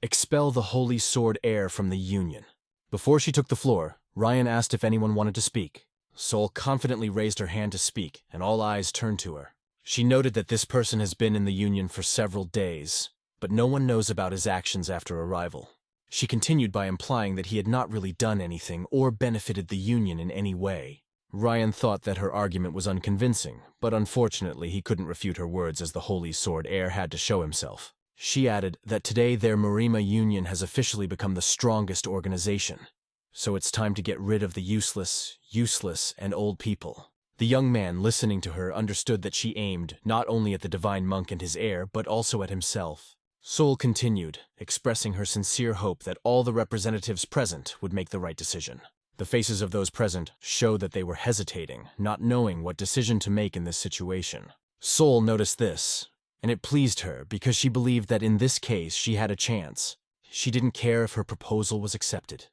Expel the Holy Sword heir from the Union. Before she took the floor, Ryan asked if anyone wanted to speak. Sol confidently raised her hand to speak, and all eyes turned to her. She noted that this person has been in the Union for several days, but no one knows about his actions after arrival. She continued by implying that he had not really done anything or benefited the Union in any way. Ryan thought that her argument was unconvincing, but unfortunately he couldn't refute her words as the Holy Sword heir had to show himself. She added that today their Murim Union has officially become the strongest organization. So it's time to get rid of the useless, and old people. The young man listening to her understood that she aimed not only at the divine monk and his heir, but also at himself. Sol continued, expressing her sincere hope that all the representatives present would make the right decision. The faces of those present showed that they were hesitating, not knowing what decision to make in this situation. Sol noticed this, and it pleased her because she believed that in this case she had a chance. She didn't care if her proposal was accepted,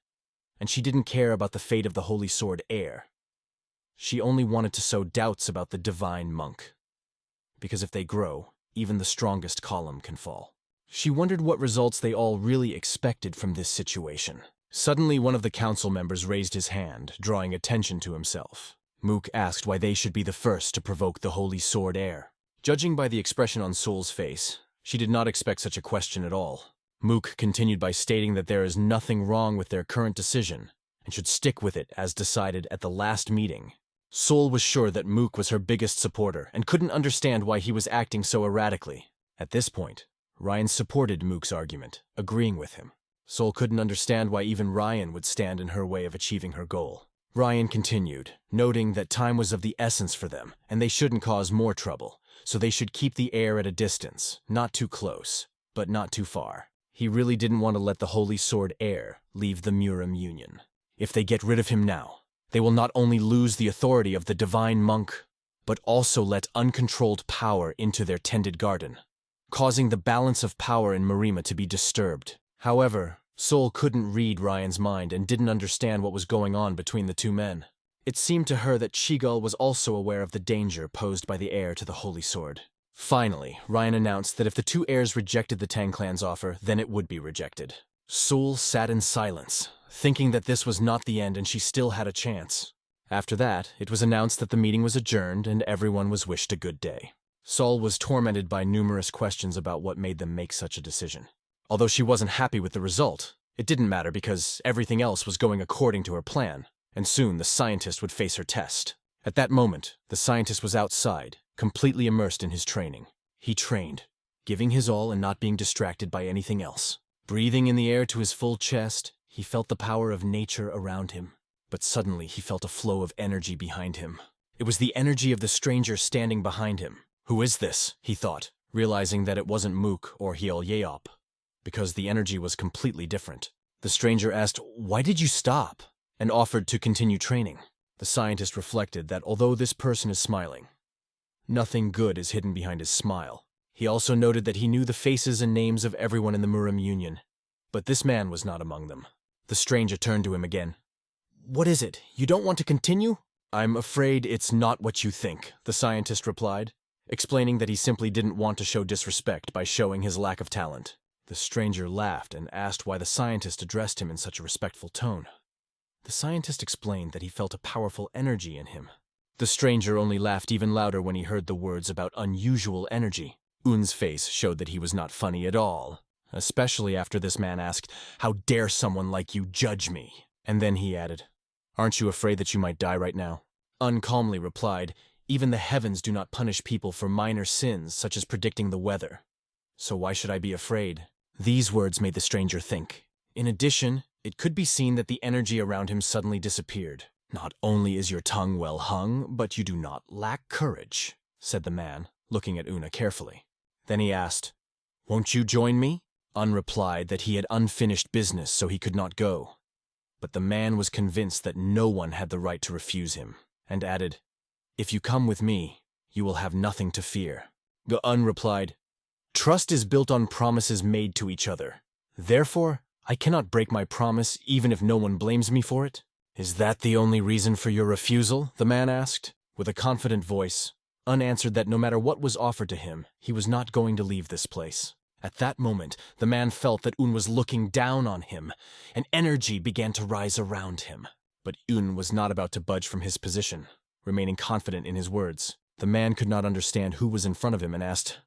and she didn't care about the fate of the Holy Sword heir. She only wanted to sow doubts about the divine monk, because if they grow, even the strongest column can fall. She wondered what results they all really expected from this situation. Suddenly, one of the council members raised his hand, drawing attention to himself. Mook asked why they should be the first to provoke the Holy Sword heir. Judging by the expression on Sol's face, she did not expect such a question at all. Mook continued by stating that there is nothing wrong with their current decision, and should stick with it as decided at the last meeting. Sol was sure that Mook was her biggest supporter, and couldn't understand why he was acting so erratically. At this point, Ryan supported Mook's argument, agreeing with him. Sol couldn't understand why even Ryan would stand in her way of achieving her goal. Ryan continued, noting that time was of the essence for them, and they shouldn't cause more trouble, so they should keep the heir at a distance, not too close, but not too far. He really didn't want to let the Holy Sword heir leave the Murim Union. If they get rid of him now, they will not only lose the authority of the divine monk, but also let uncontrolled power into their tended garden, causing the balance of power in Murima to be disturbed. However, Sol couldn't read Ryan's mind and didn't understand what was going on between the two men. It seemed to her that Chigal was also aware of the danger posed by the heir to the Holy Sword. Finally, Ryan announced that if the two heirs rejected the Tang clan's offer, then it would be rejected. Sol sat in silence, thinking that this was not the end and she still had a chance. After that, it was announced that the meeting was adjourned and everyone was wished a good day. Sol was tormented by numerous questions about what made them make such a decision. Although she wasn't happy with the result, it didn't matter because everything else was going according to her plan, and soon the scientist would face her test. At that moment, the scientist was outside, completely immersed in his training. He trained, giving his all and not being distracted by anything else. Breathing in the air to his full chest, he felt the power of nature around him. But suddenly he felt a flow of energy behind him. It was the energy of the stranger standing behind him. Who is this? He thought, realizing that it wasn't Mook or Hyun, because the energy was completely different. The stranger asked, "Why did you stop?" and offered to continue training. The scientist reflected that although this person is smiling, nothing good is hidden behind his smile. He also noted that he knew the faces and names of everyone in the Murim Union, but this man was not among them. The stranger turned to him again. "What is it? You don't want to continue?" "I'm afraid it's not what you think," the scientist replied, explaining that he simply didn't want to show disrespect by showing his lack of talent. The stranger laughed and asked why the scientist addressed him in such a respectful tone. The scientist explained that he felt a powerful energy in him. The stranger only laughed even louder when he heard the words about unusual energy. Un's face showed that he was not funny at all, especially after this man asked, "How dare someone like you judge me?" And then he added, "Aren't you afraid that you might die right now?" Un calmly replied, "Even the heavens do not punish people for minor sins such as predicting the weather. So why should I be afraid?" These words made the stranger think. In addition, it could be seen that the energy around him suddenly disappeared. "Not only is your tongue well hung, but you do not lack courage," said the man, looking at Una carefully. Then he asked, "Won't you join me?" Un replied that he had unfinished business, so he could not go. But the man was convinced that no one had the right to refuse him, and added, "If you come with me, you will have nothing to fear." Un replied, "Trust is built on promises made to each other. Therefore, I cannot break my promise even if no one blames me for it." "Is that the only reason for your refusal?" the man asked. With a confident voice, Un answered that no matter what was offered to him, he was not going to leave this place. At that moment, the man felt that Un was looking down on him, and energy began to rise around him. But Un was not about to budge from his position, remaining confident in his words. The man could not understand who was in front of him and asked,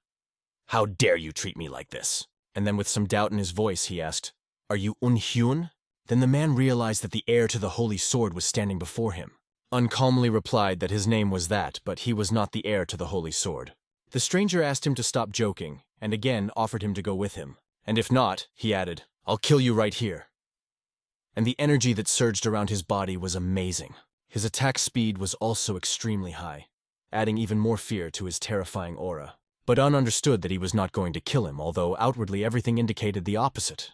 "How dare you treat me like this?" And then with some doubt in his voice, he asked, "Are you Hyun?" Then the man realized that the heir to the holy sword was standing before him. Calmly replied that his name was that, but he was not the heir to the holy sword. The stranger asked him to stop joking, and again offered him to go with him. "And if not," he added, "I'll kill you right here." And the energy that surged around his body was amazing. His attack speed was also extremely high, adding even more fear to his terrifying aura. But understood that he was not going to kill him, although outwardly everything indicated the opposite.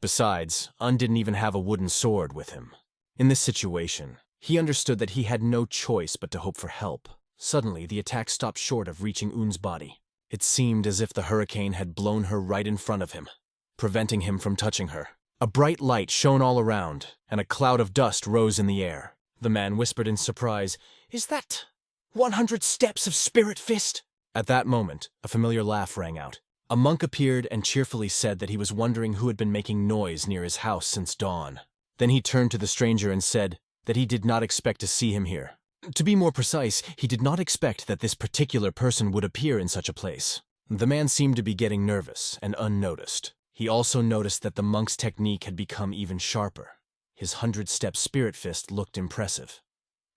Besides, didn't even have a wooden sword with him. In this situation, he understood that he had no choice but to hope for help. Suddenly, the attack stopped short of reaching Un's body. It seemed as if the hurricane had blown her right in front of him, preventing him from touching her. A bright light shone all around, and a cloud of dust rose in the air. The man whispered in surprise, "Is that 100 steps of Spirit Fist?" At that moment, a familiar laugh rang out. A monk appeared and cheerfully said that he was wondering who had been making noise near his house since dawn. Then he turned to the stranger and said that he did not expect to see him here. To be more precise, he did not expect that this particular person would appear in such a place. The man seemed to be getting nervous and unnoticed. He also noticed that the monk's technique had become even sharper. His 100-step Spirit Fist looked impressive.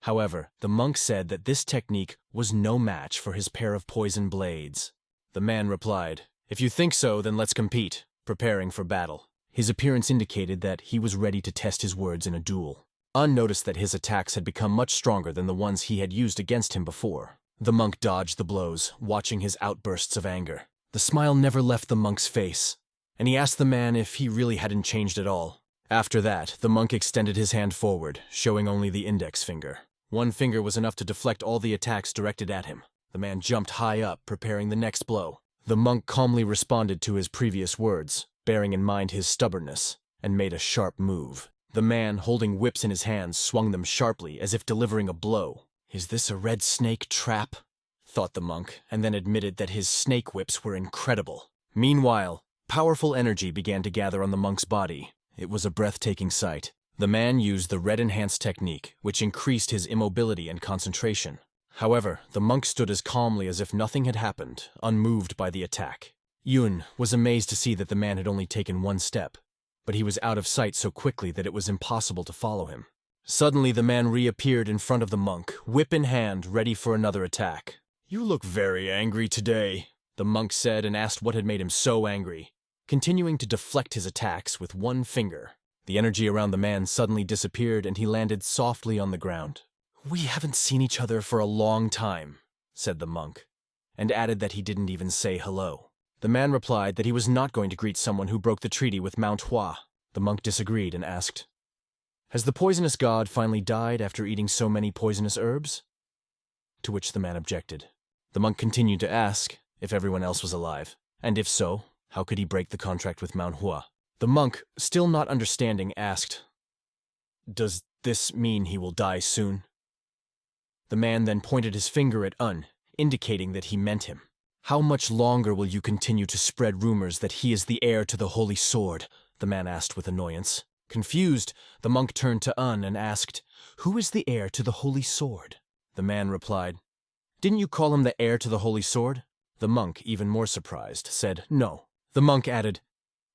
However, the monk said that this technique was no match for his pair of poison blades. The man replied, "If you think so, then let's compete," preparing for battle. His appearance indicated that he was ready to test his words in a duel. Noticed that his attacks had become much stronger than the ones he had used against him before. The monk dodged the blows, watching his outbursts of anger. The smile never left the monk's face, and he asked the man if he really hadn't changed at all. After that, the monk extended his hand forward, showing only the index finger. One finger was enough to deflect all the attacks directed at him. The man jumped high up, preparing the next blow. The monk calmly responded to his previous words, bearing in mind his stubbornness, and made a sharp move. The man, holding whips in his hands, swung them sharply, as if delivering a blow. "Is this a red snake trap?" thought the monk, and then admitted that his snake whips were incredible. Meanwhile, powerful energy began to gather on the monk's body. It was a breathtaking sight. The man used the red enhanced technique, which increased his immobility and concentration. However, the monk stood as calmly as if nothing had happened, unmoved by the attack. Hyun was amazed to see that the man had only taken one step, but he was out of sight so quickly that it was impossible to follow him. Suddenly, the man reappeared in front of the monk, whip in hand, ready for another attack. "You look very angry today," the monk said, and asked what had made him so angry. Continuing to deflect his attacks with one finger, the energy around the man suddenly disappeared and he landed softly on the ground. "We haven't seen each other for a long time," said the monk, and added that he didn't even say hello. The man replied that he was not going to greet someone who broke the treaty with MANHWA. The monk disagreed and asked, "Has the poisonous god finally died after eating so many poisonous herbs?" To which the man objected. The monk continued to ask if everyone else was alive, and if so, how could he break the contract with MANHWA? The monk, still not understanding, asked, "Does this mean he will die soon?" The man then pointed his finger at indicating that he meant him. "How much longer will you continue to spread rumors that he is the heir to the holy sword?" the man asked with annoyance. Confused, the monk turned to and asked, "Who is the heir to the holy sword?" The man replied, "Didn't you call him the heir to the holy sword?" The monk, even more surprised, said, "No." The monk added,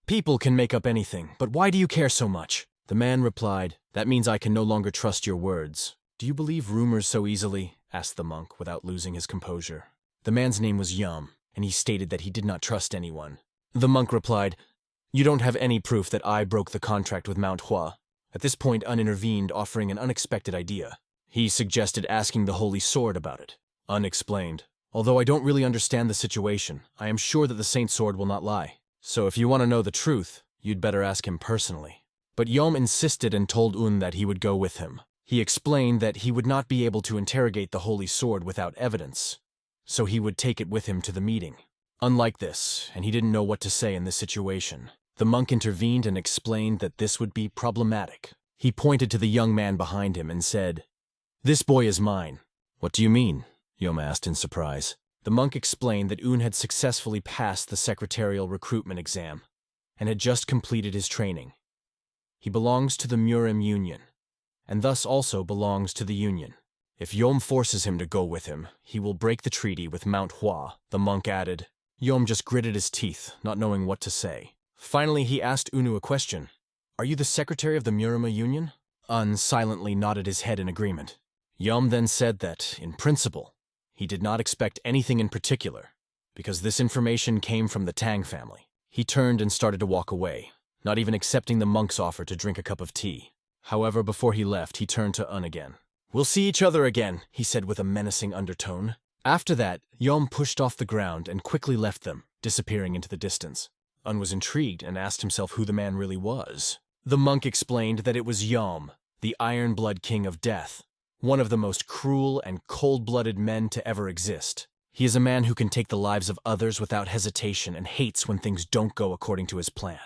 "People can make up anything, but why do you care so much?" The man replied, "That means I can no longer trust your words." "Do you believe rumors so easily?" asked the monk without losing his composure. The man's name was Yum, and he stated that he did not trust anyone. The monk replied, "You don't have any proof that I broke the contract with MANHWA." At this point, intervened, offering an unexpected idea. He suggested asking the holy sword about it. Explained, "Although I don't really understand the situation, I am sure that the saint sword will not lie. So if you want to know the truth, you'd better ask him personally." But Yom insisted and told that he would go with him. He explained that he would not be able to interrogate the holy sword without evidence, so he would take it with him to the meeting. Unlike this, and he didn't know what to say in this situation, the monk intervened and explained that this would be problematic. He pointed to the young man behind him and said, "This boy is mine." "What do you mean?" Yom asked in surprise. The monk explained that had successfully passed the secretarial recruitment exam and had just completed his training. He belongs to the Murim Union, and thus also belongs to the Union. If Yom forces him to go with him, he will break the treaty with MANHWA, the monk added. Yom just gritted his teeth, not knowing what to say. Finally, he asked Unu a question. Are you the secretary of the Murim Union? Un silently nodded his head in agreement. Yum then said that, in principle, he did not expect anything in particular, because this information came from the Tang family. He turned and started to walk away, not even accepting the monk's offer to drink a cup of tea. However, before he left, he turned to Un again. We'll see each other again, he said with a menacing undertone. After that, Yom pushed off the ground and quickly left them, disappearing into the distance. Un was intrigued and asked himself who the man really was. The monk explained that it was Yom, the Iron Blood King of Death, one of the most cruel and cold-blooded men to ever exist. He is a man who can take the lives of others without hesitation and hates when things don't go according to his plan.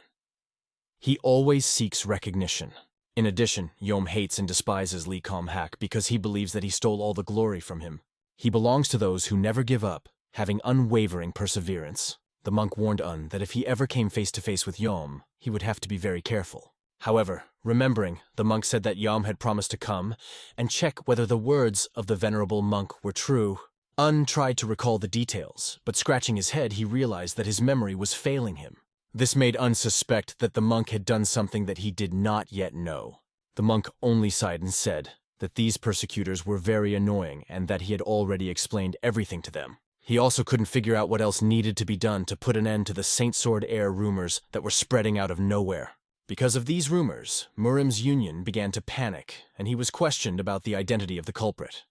He always seeks recognition. In addition, Yom hates and despises Lee Kum-hak because he believes that he stole all the glory from him. He belongs to those who never give up, having unwavering perseverance. The monk warned Un that if he ever came face to face with Yom, he would have to be very careful. However, remembering, the monk said that Yom had promised to come and check whether the words of the venerable monk were true. Un tried to recall the details, but scratching his head, he realized that his memory was failing him. This made Un suspect that the monk had done something that he did not yet know. The monk only sighed and said that these persecutors were very annoying and that he had already explained everything to them. He also couldn't figure out what else needed to be done to put an end to the Saint Sword Heir rumors that were spreading out of nowhere. Because of these rumors, Murim's union began to panic, and he was questioned about the identity of the culprit.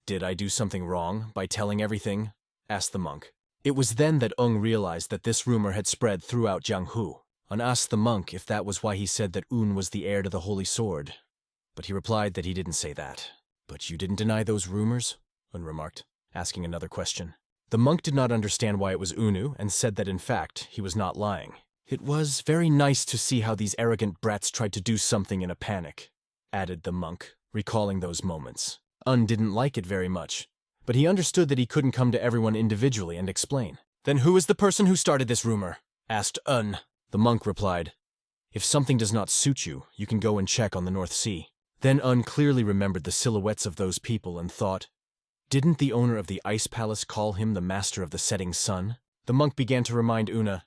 Did I do something wrong by telling everything? Asked the monk. It was then that Ung realized that this rumor had spread throughout Jianghu. Un asked the monk if that was why he said that Un was the heir to the Holy Sword. But he replied that he didn't say that. But you didn't deny those rumors? Un remarked, asking another question. The monk did not understand why it was Unu and said that in fact he was not lying. It was very nice to see how these arrogant brats tried to do something in a panic, added the monk, recalling those moments. Un didn't like it very much, but he understood that he couldn't come to everyone individually and explain. Then who is the person who started this rumor? Asked Un. The monk replied, if something does not suit you, you can go and check on the North Sea. Then Un clearly remembered the silhouettes of those people and thought, didn't the owner of the ice palace call him the master of the setting sun? The monk began to remind Una,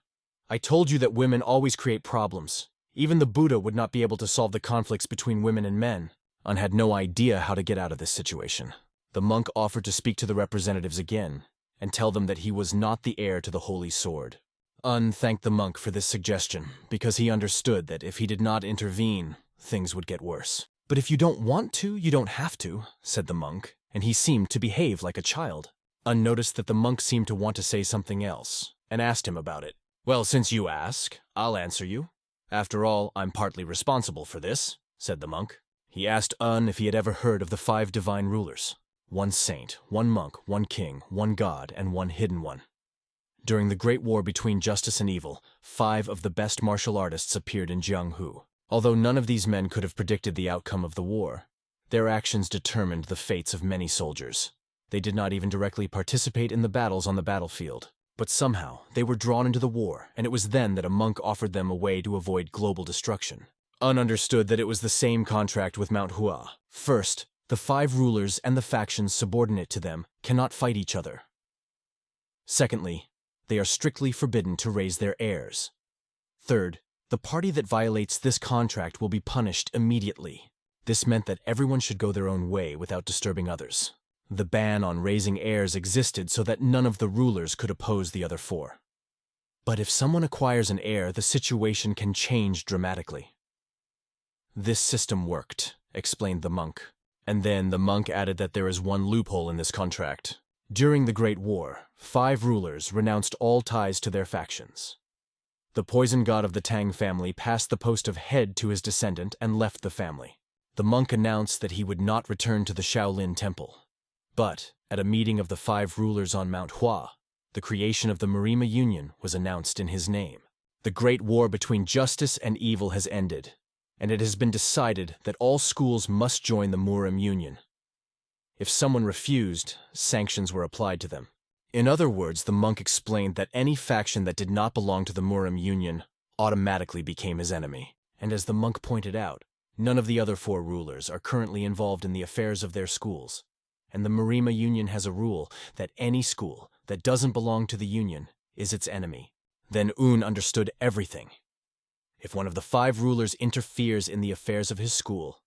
I told you that women always create problems. Even the Buddha would not be able to solve the conflicts between women and men. Un had no idea how to get out of this situation. The monk offered to speak to the representatives again and tell them that he was not the heir to the Holy Sword. Un thanked the monk for this suggestion because he understood that if he did not intervene, things would get worse. But if you don't want to, you don't have to, said the monk, and he seemed to behave like a child. Un noticed that the monk seemed to want to say something else and asked him about it. Well, since you ask, I'll answer you. After all, I'm partly responsible for this, said the monk. He asked Un if he had ever heard of the 5 divine rulers. 1 saint, 1 monk, 1 king, 1 god, and 1 hidden one. During the Great War between justice and evil, 5 of the best martial artists appeared in Jianghu. Although none of these men could have predicted the outcome of the war, their actions determined the fates of many soldiers. They did not even directly participate in the battles on the battlefield. But somehow, they were drawn into the war, and it was then that a monk offered them a way to avoid global destruction. Un understood that it was the same contract with MANHUA. First, the 5 rulers and the factions subordinate to them cannot fight each other. Secondly, they are strictly forbidden to raise their heirs. Third, the party that violates this contract will be punished immediately. This meant that everyone should go their own way without disturbing others. The ban on raising heirs existed so that none of the rulers could oppose the other 4. But if someone acquires an heir, the situation can change dramatically. This system worked, explained the monk. And then the monk added that there is one loophole in this contract. During the Great War, 5 rulers renounced all ties to their factions. The poison god of the Tang family passed the post of head to his descendant and left the family. The monk announced that he would not return to the Shaolin temple. But, at a meeting of the 5 rulers on Mount Hua, the creation of the Murim Union was announced in his name. The great war between justice and evil has ended, and it has been decided that all schools must join the Murim Union. If someone refused, sanctions were applied to them. In other words, the monk explained that any faction that did not belong to the Murim Union automatically became his enemy. And as the monk pointed out, none of the other 4 rulers are currently involved in the affairs of their schools. And the Murim Union has a rule that any school that doesn't belong to the Union is its enemy. Then Un understood everything. If one of the 5 rulers interferes in the affairs of his school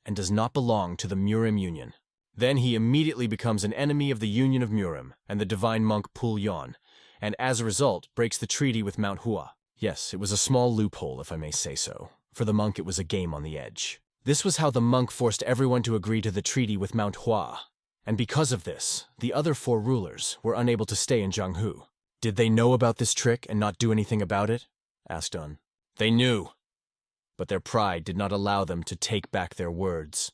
and does not belong to the Murim Union, then he immediately becomes an enemy of the Union of Murim and the divine monk Pulyon, and as a result breaks the treaty with MANHUA. Yes, it was a small loophole, if I may say so. For the monk, it was a game on the edge. This was how the monk forced everyone to agree to the treaty with MANHUA, and because of this, the other 4 rulers were unable to stay in Jianghu. Did they know about this trick and not do anything about it? Asked Un. They knew, but their pride did not allow them to take back their words.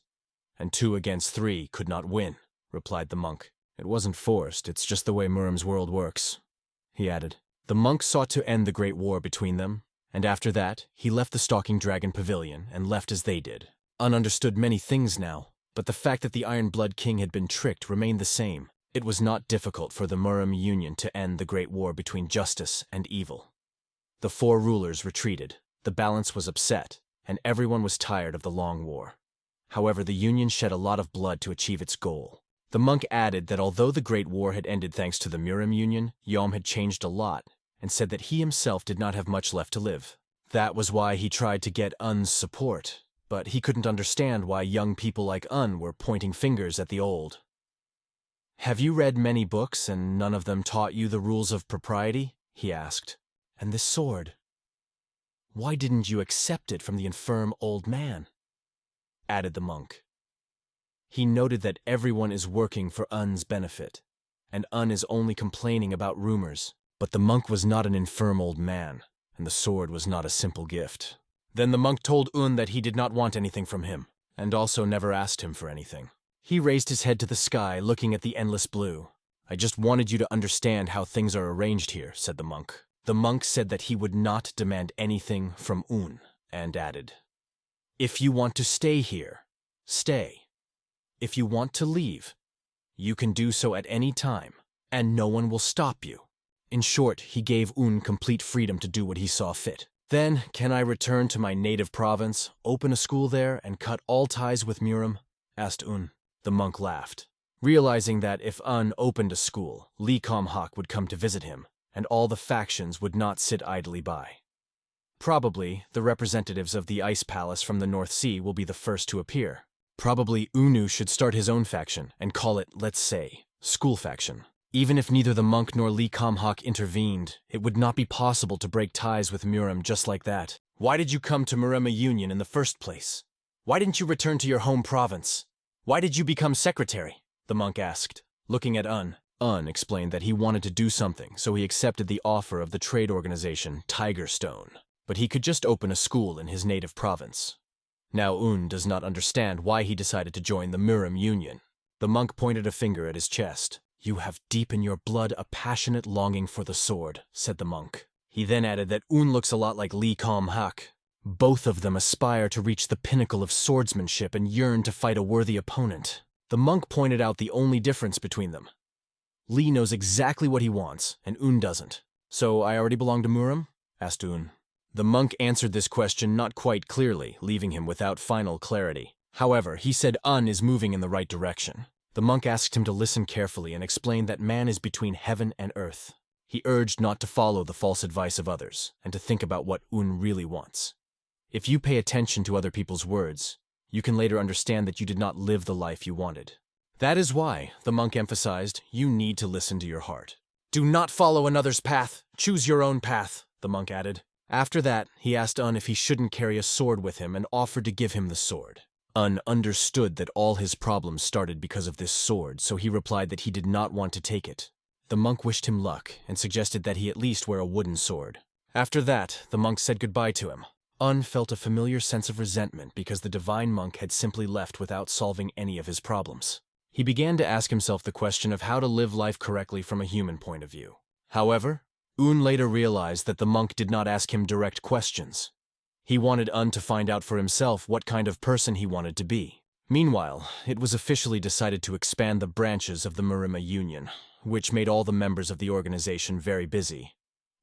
And 2 against 3 could not win, replied the monk. It wasn't forced, it's just the way Murim's world works, he added. The monk sought to end the great war between them, and after that, he left the Stalking Dragon Pavilion and left as they did. Un understood many things now, but the fact that the Iron Blood King had been tricked remained the same. It was not difficult for the Murim Union to end the great war between justice and evil. The 4 rulers retreated, the balance was upset, and everyone was tired of the long war. However, the Union shed a lot of blood to achieve its goal. The monk added that although the Great War had ended thanks to the Murim Union, Yom had changed a lot, and said that he himself did not have much left to live. That was why he tried to get Un's support, but he couldn't understand why young people like Un were pointing fingers at the old. Have you read many books and none of them taught you the rules of propriety? He asked. And this sword? Why didn't you accept it from the infirm old man? Added the monk. He noted that everyone is working for Un's benefit, and Un is only complaining about rumors. But the monk was not an infirm old man, and the sword was not a simple gift. Then the monk told Un that he did not want anything from him, and also never asked him for anything. He raised his head to the sky, looking at the endless blue. I just wanted you to understand how things are arranged here, said the monk. The monk said that he would not demand anything from Un, and added, if you want to stay here, stay. If you want to leave, you can do so at any time, and no one will stop you. In short, he gave Un complete freedom to do what he saw fit. Then, can I return to my native province, open a school there, and cut all ties with Murim? Asked Un. The monk laughed, realizing that if Un opened a school, Lee Kom-hak would come to visit him, and all the factions would not sit idly by. Probably, the representatives of the Ice Palace from the North Sea will be the first to appear. Probably Unu should start his own faction and call it, let's say, School Faction. Even if neither the monk nor Lee Kom-hak intervened, it would not be possible to break ties with Murim just like that. Why did you come to Murim Union in the first place? Why didn't you return to your home province? Why did you become secretary? The monk asked, looking at Un. Un explained that he wanted to do something, so he accepted the offer of the trade organization Tiger Stone. But he could just open a school in his native province. Now Un does not understand why he decided to join the Murim Union. The monk pointed a finger at his chest. You have deep in your blood a passionate longing for the sword, said the monk. He then added that Un looks a lot like Lee Kom-hak. Both of them aspire to reach the pinnacle of swordsmanship and yearn to fight a worthy opponent. The monk pointed out the only difference between them. Lee knows exactly what he wants, and Un doesn't. So I already belong to Murim? Asked Un. The monk answered this question not quite clearly, leaving him without final clarity. However, he said Un is moving in the right direction. The monk asked him to listen carefully and explained that man is between heaven and earth. He urged not to follow the false advice of others, and to think about what Un really wants. If you pay attention to other people's words, you can later understand that you did not live the life you wanted. That is why, the monk emphasized, you need to listen to your heart. Do not follow another's path. Choose your own path, the monk added. After that, he asked Un if he shouldn't carry a sword with him and offered to give him the sword. Un understood that all his problems started because of this sword, so he replied that he did not want to take it. The monk wished him luck and suggested that he at least wear a wooden sword. After that, the monk said goodbye to him. Un felt a familiar sense of resentment because the divine monk had simply left without solving any of his problems. He began to ask himself the question of how to live life correctly from a human point of view. However, Un later realized that the monk did not ask him direct questions. He wanted Un to find out for himself what kind of person he wanted to be. Meanwhile, it was officially decided to expand the branches of the Murim Union, which made all the members of the organization very busy.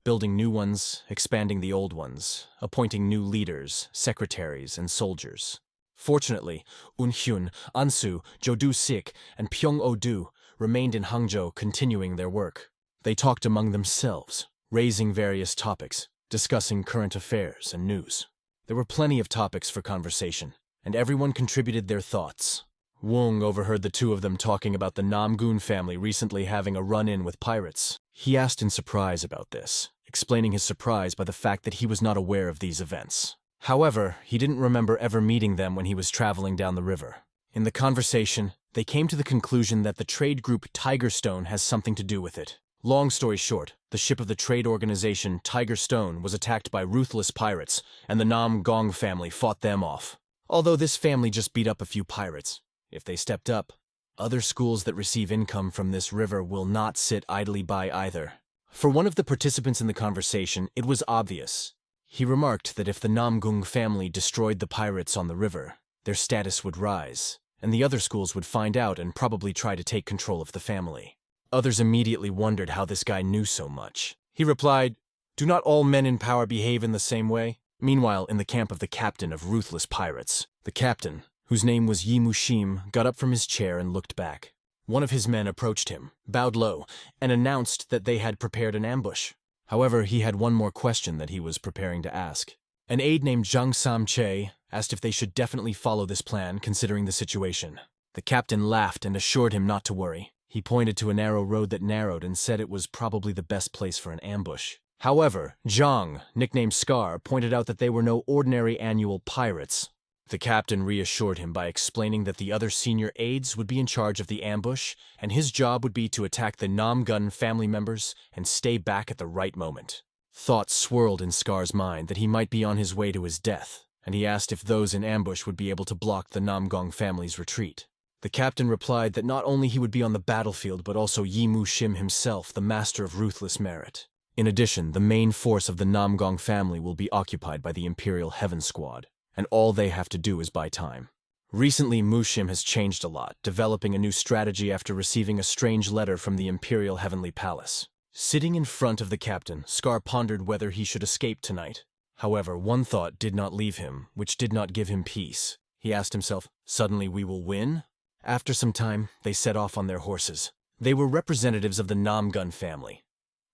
Building new ones, expanding the old ones, appointing new leaders, secretaries, and soldiers. Fortunately, Hyun, Ansu, Jodu-sik, and Pyong-o-du remained in Hangzhou continuing their work. They talked among themselves, raising various topics, discussing current affairs and news. There were plenty of topics for conversation, and everyone contributed their thoughts. Wong overheard the two of them talking about the Namgun family recently having a run-in with pirates. He asked in surprise about this, explaining his surprise by the fact that he was not aware of these events. However, he didn't remember ever meeting them when he was traveling down the river. In the conversation, they came to the conclusion that the trade group Tiger Stone has something to do with it. Long story short, the ship of the trade organization Tiger Stone was attacked by ruthless pirates, and the Nam Gong family fought them off. Although this family just beat up a few pirates, if they stepped up, other schools that receive income from this river will not sit idly by either. For one of the participants in the conversation, it was obvious. He remarked that if the Namgung family destroyed the pirates on the river, their status would rise, and the other schools would find out and probably try to take control of the family. Others immediately wondered how this guy knew so much. He replied, "Do not all men in power behave in the same way?" Meanwhile, in the camp of the captain of ruthless pirates, the captain, whose name was Yi Mushim, got up from his chair and looked back. One of his men approached him, bowed low, and announced that they had prepared an ambush. However, he had one more question that he was preparing to ask. An aide named Zhang Sam-che asked if they should definitely follow this plan considering the situation. The captain laughed and assured him not to worry. He pointed to a narrow road that narrowed and said it was probably the best place for an ambush. However, Zhang, nicknamed Scar, pointed out that they were no ordinary annual pirates. The captain reassured him by explaining that the other senior aides would be in charge of the ambush, and his job would be to attack the Namgun family members and stay back at the right moment. Thoughts swirled in Scar's mind that he might be on his way to his death, and he asked if those in ambush would be able to block the Namgong family's retreat. The captain replied that not only he would be on the battlefield but also Yi Mu-shim himself, the master of ruthless merit. In addition, the main force of the Namgong family will be occupied by the Imperial Heaven Squad, and all they have to do is buy time. Recently, Mu-shim has changed a lot, developing a new strategy after receiving a strange letter from the Imperial Heavenly Palace. Sitting in front of the captain, Scar pondered whether he should escape tonight. However, one thought did not leave him, which did not give him peace. He asked himself, "Suddenly we will win?" After some time, they set off on their horses. They were representatives of the Namgun family.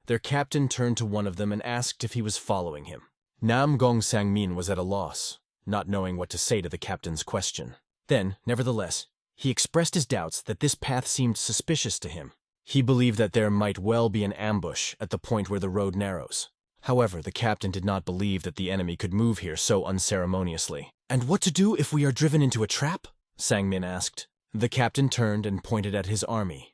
Their captain turned to one of them and asked if he was following him. Nam Gong Sang-min was at a loss, not knowing what to say to the captain's question. Then, nevertheless, he expressed his doubts that this path seemed suspicious to him. He believed that there might well be an ambush at the point where the road narrows. However, the captain did not believe that the enemy could move here so unceremoniously. "And what to do if we are driven into a trap?" Sang-min asked. The captain turned and pointed at his army.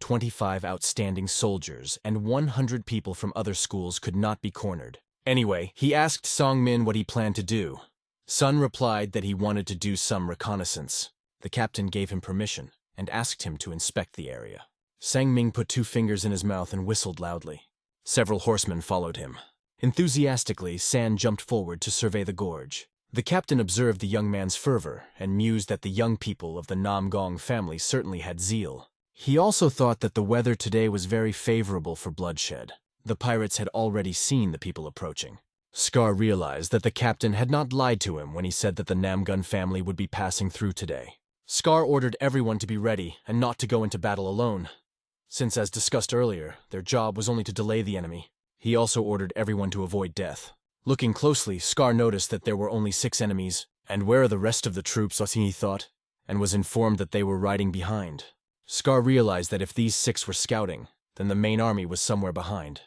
25 outstanding soldiers and 100 people from other schools could not be cornered. Anyway, he asked Sang-min what he planned to do. Sun replied that he wanted to do some reconnaissance. The captain gave him permission and asked him to inspect the area. Sang-min put 2 fingers in his mouth and whistled loudly. Several horsemen followed him. Enthusiastically, San jumped forward to survey the gorge. The captain observed the young man's fervor and mused that the young people of the Namgong family certainly had zeal. He also thought that the weather today was very favorable for bloodshed. The pirates had already seen the people approaching. Scar realized that the captain had not lied to him when he said that the Namgun family would be passing through today. Scar ordered everyone to be ready and not to go into battle alone, since, as discussed earlier, their job was only to delay the enemy. He also ordered everyone to avoid death. Looking closely, Scar noticed that there were only 6 enemies. And where are the rest of the troops, he thought, and was informed that they were riding behind. Scar realized that if these 6 were scouting, then the main army was somewhere behind.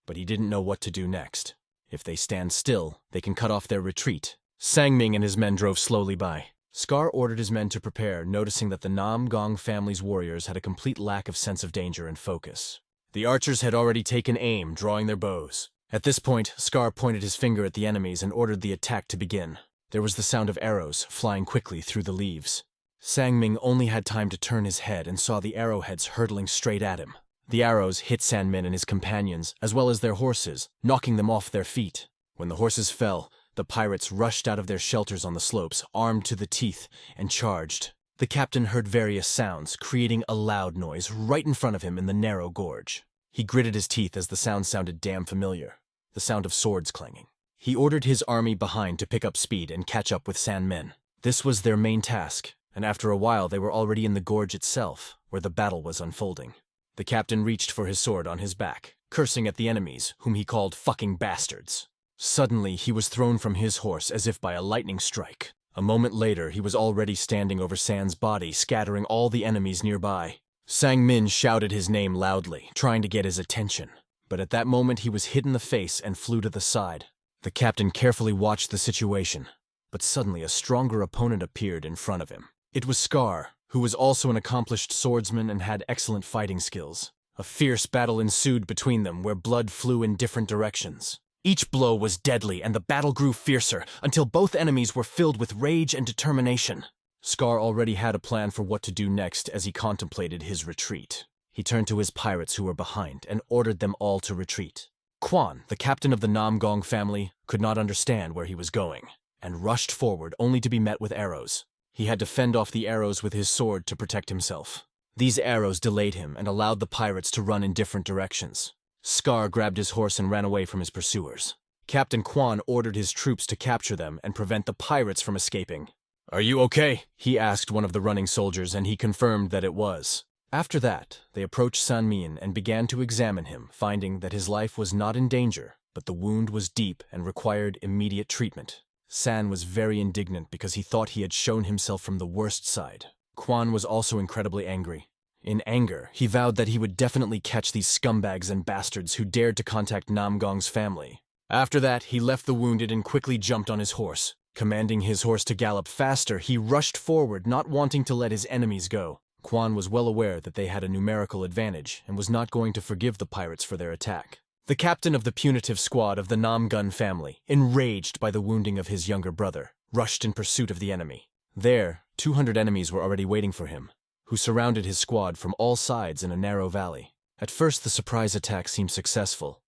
But he didn't know what to do next. If they stand still, they can cut off their retreat. Sang-min and his men drove slowly by. Scar ordered his men to prepare, noticing that the Nam Gong family's warriors had a complete lack of sense of danger and focus. The archers had already taken aim, drawing their bows. At this point, Scar pointed his finger at the enemies and ordered the attack to begin. There was the sound of arrows flying quickly through the leaves. Sang-min only had time to turn his head and saw the arrowheads hurtling straight at him. The arrows hit Sang-min and his companions, as well as their horses, knocking them off their feet. When the horses fell, the pirates rushed out of their shelters on the slopes, armed to the teeth, and charged. The captain heard various sounds, creating a loud noise right in front of him in the narrow gorge. He gritted his teeth as the sound sounded damn familiar. The sound of swords clanging. He ordered his army behind to pick up speed and catch up with Sang-min. This was their main task, and after a while they were already in the gorge itself, where the battle was unfolding. The captain reached for his sword on his back. cursing at the enemies, whom he called fucking bastards. Suddenly, he was thrown from his horse as if by a lightning strike. A moment later, he was already standing over San's body, scattering all the enemies nearby. Sang-min shouted his name loudly, trying to get his attention. But at that moment, he was hit in the face and flew to the side. The captain carefully watched the situation, but suddenly a stronger opponent appeared in front of him. It was Scar, who was also an accomplished swordsman and had excellent fighting skills. A fierce battle ensued between them where blood flew in different directions. Each blow was deadly and the battle grew fiercer until both enemies were filled with rage and determination. Scar already had a plan for what to do next as he contemplated his retreat. He turned to his pirates who were behind and ordered them all to retreat. Quan, the captain of the Namgong family, could not understand where he was going and rushed forward only to be met with arrows. He had to fend off the arrows with his sword to protect himself. These arrows delayed him and allowed the pirates to run in different directions. Scar grabbed his horse and ran away from his pursuers. Captain Quan ordered his troops to capture them and prevent the pirates from escaping. "Are you okay?" he asked one of the running soldiers, and he confirmed that it was. After that, they approached Sang-min and began to examine him, finding that his life was not in danger, but the wound was deep and required immediate treatment. San was very indignant because he thought he had shown himself from the worst side. Quan was also incredibly angry. In anger, he vowed that he would definitely catch these scumbags and bastards who dared to contact Namgong's family. After that, he left the wounded and quickly jumped on his horse. Commanding his horse to gallop faster, he rushed forward, not wanting to let his enemies go. Quan was well aware that they had a numerical advantage and was not going to forgive the pirates for their attack. The captain of the punitive squad of the Namgun family, enraged by the wounding of his younger brother, rushed in pursuit of the enemy. There, 200 enemies were already waiting for him, who surrounded his squad from all sides in a narrow valley. At first, the surprise attack seemed successful,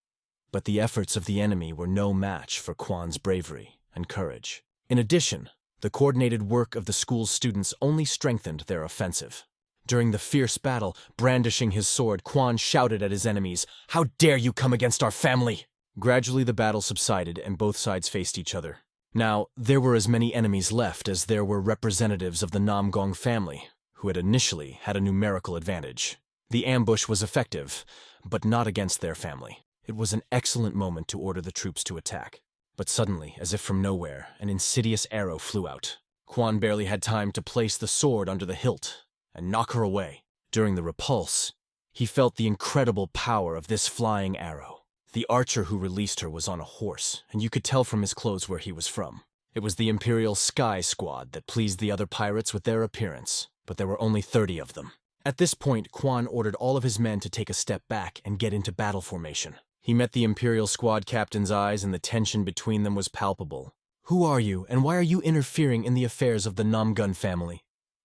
but the efforts of the enemy were no match for Quan's bravery and courage. In addition, the coordinated work of the school's students only strengthened their offensive. During the fierce battle, brandishing his sword, Quan shouted at his enemies, "How dare you come against our family!" Gradually the battle subsided and both sides faced each other. Now, there were as many enemies left as there were representatives of the Namgong family, who had initially had a numerical advantage. The ambush was effective, but not against their family. It was an excellent moment to order the troops to attack. But suddenly, as if from nowhere, an insidious arrow flew out. Quan barely had time to place the sword under the hilt and knock her away. During the repulse, he felt the incredible power of this flying arrow. The archer who released her was on a horse, and you could tell from his clothes where he was from. It was the Imperial Sky Squad that pleased the other pirates with their appearance, but there were only 30 of them. At this point, Quan ordered all of his men to take a step back and get into battle formation. He met the Imperial Squad captain's eyes, and the tension between them was palpable. "Who are you, and why are you interfering in the affairs of the Namgun family?"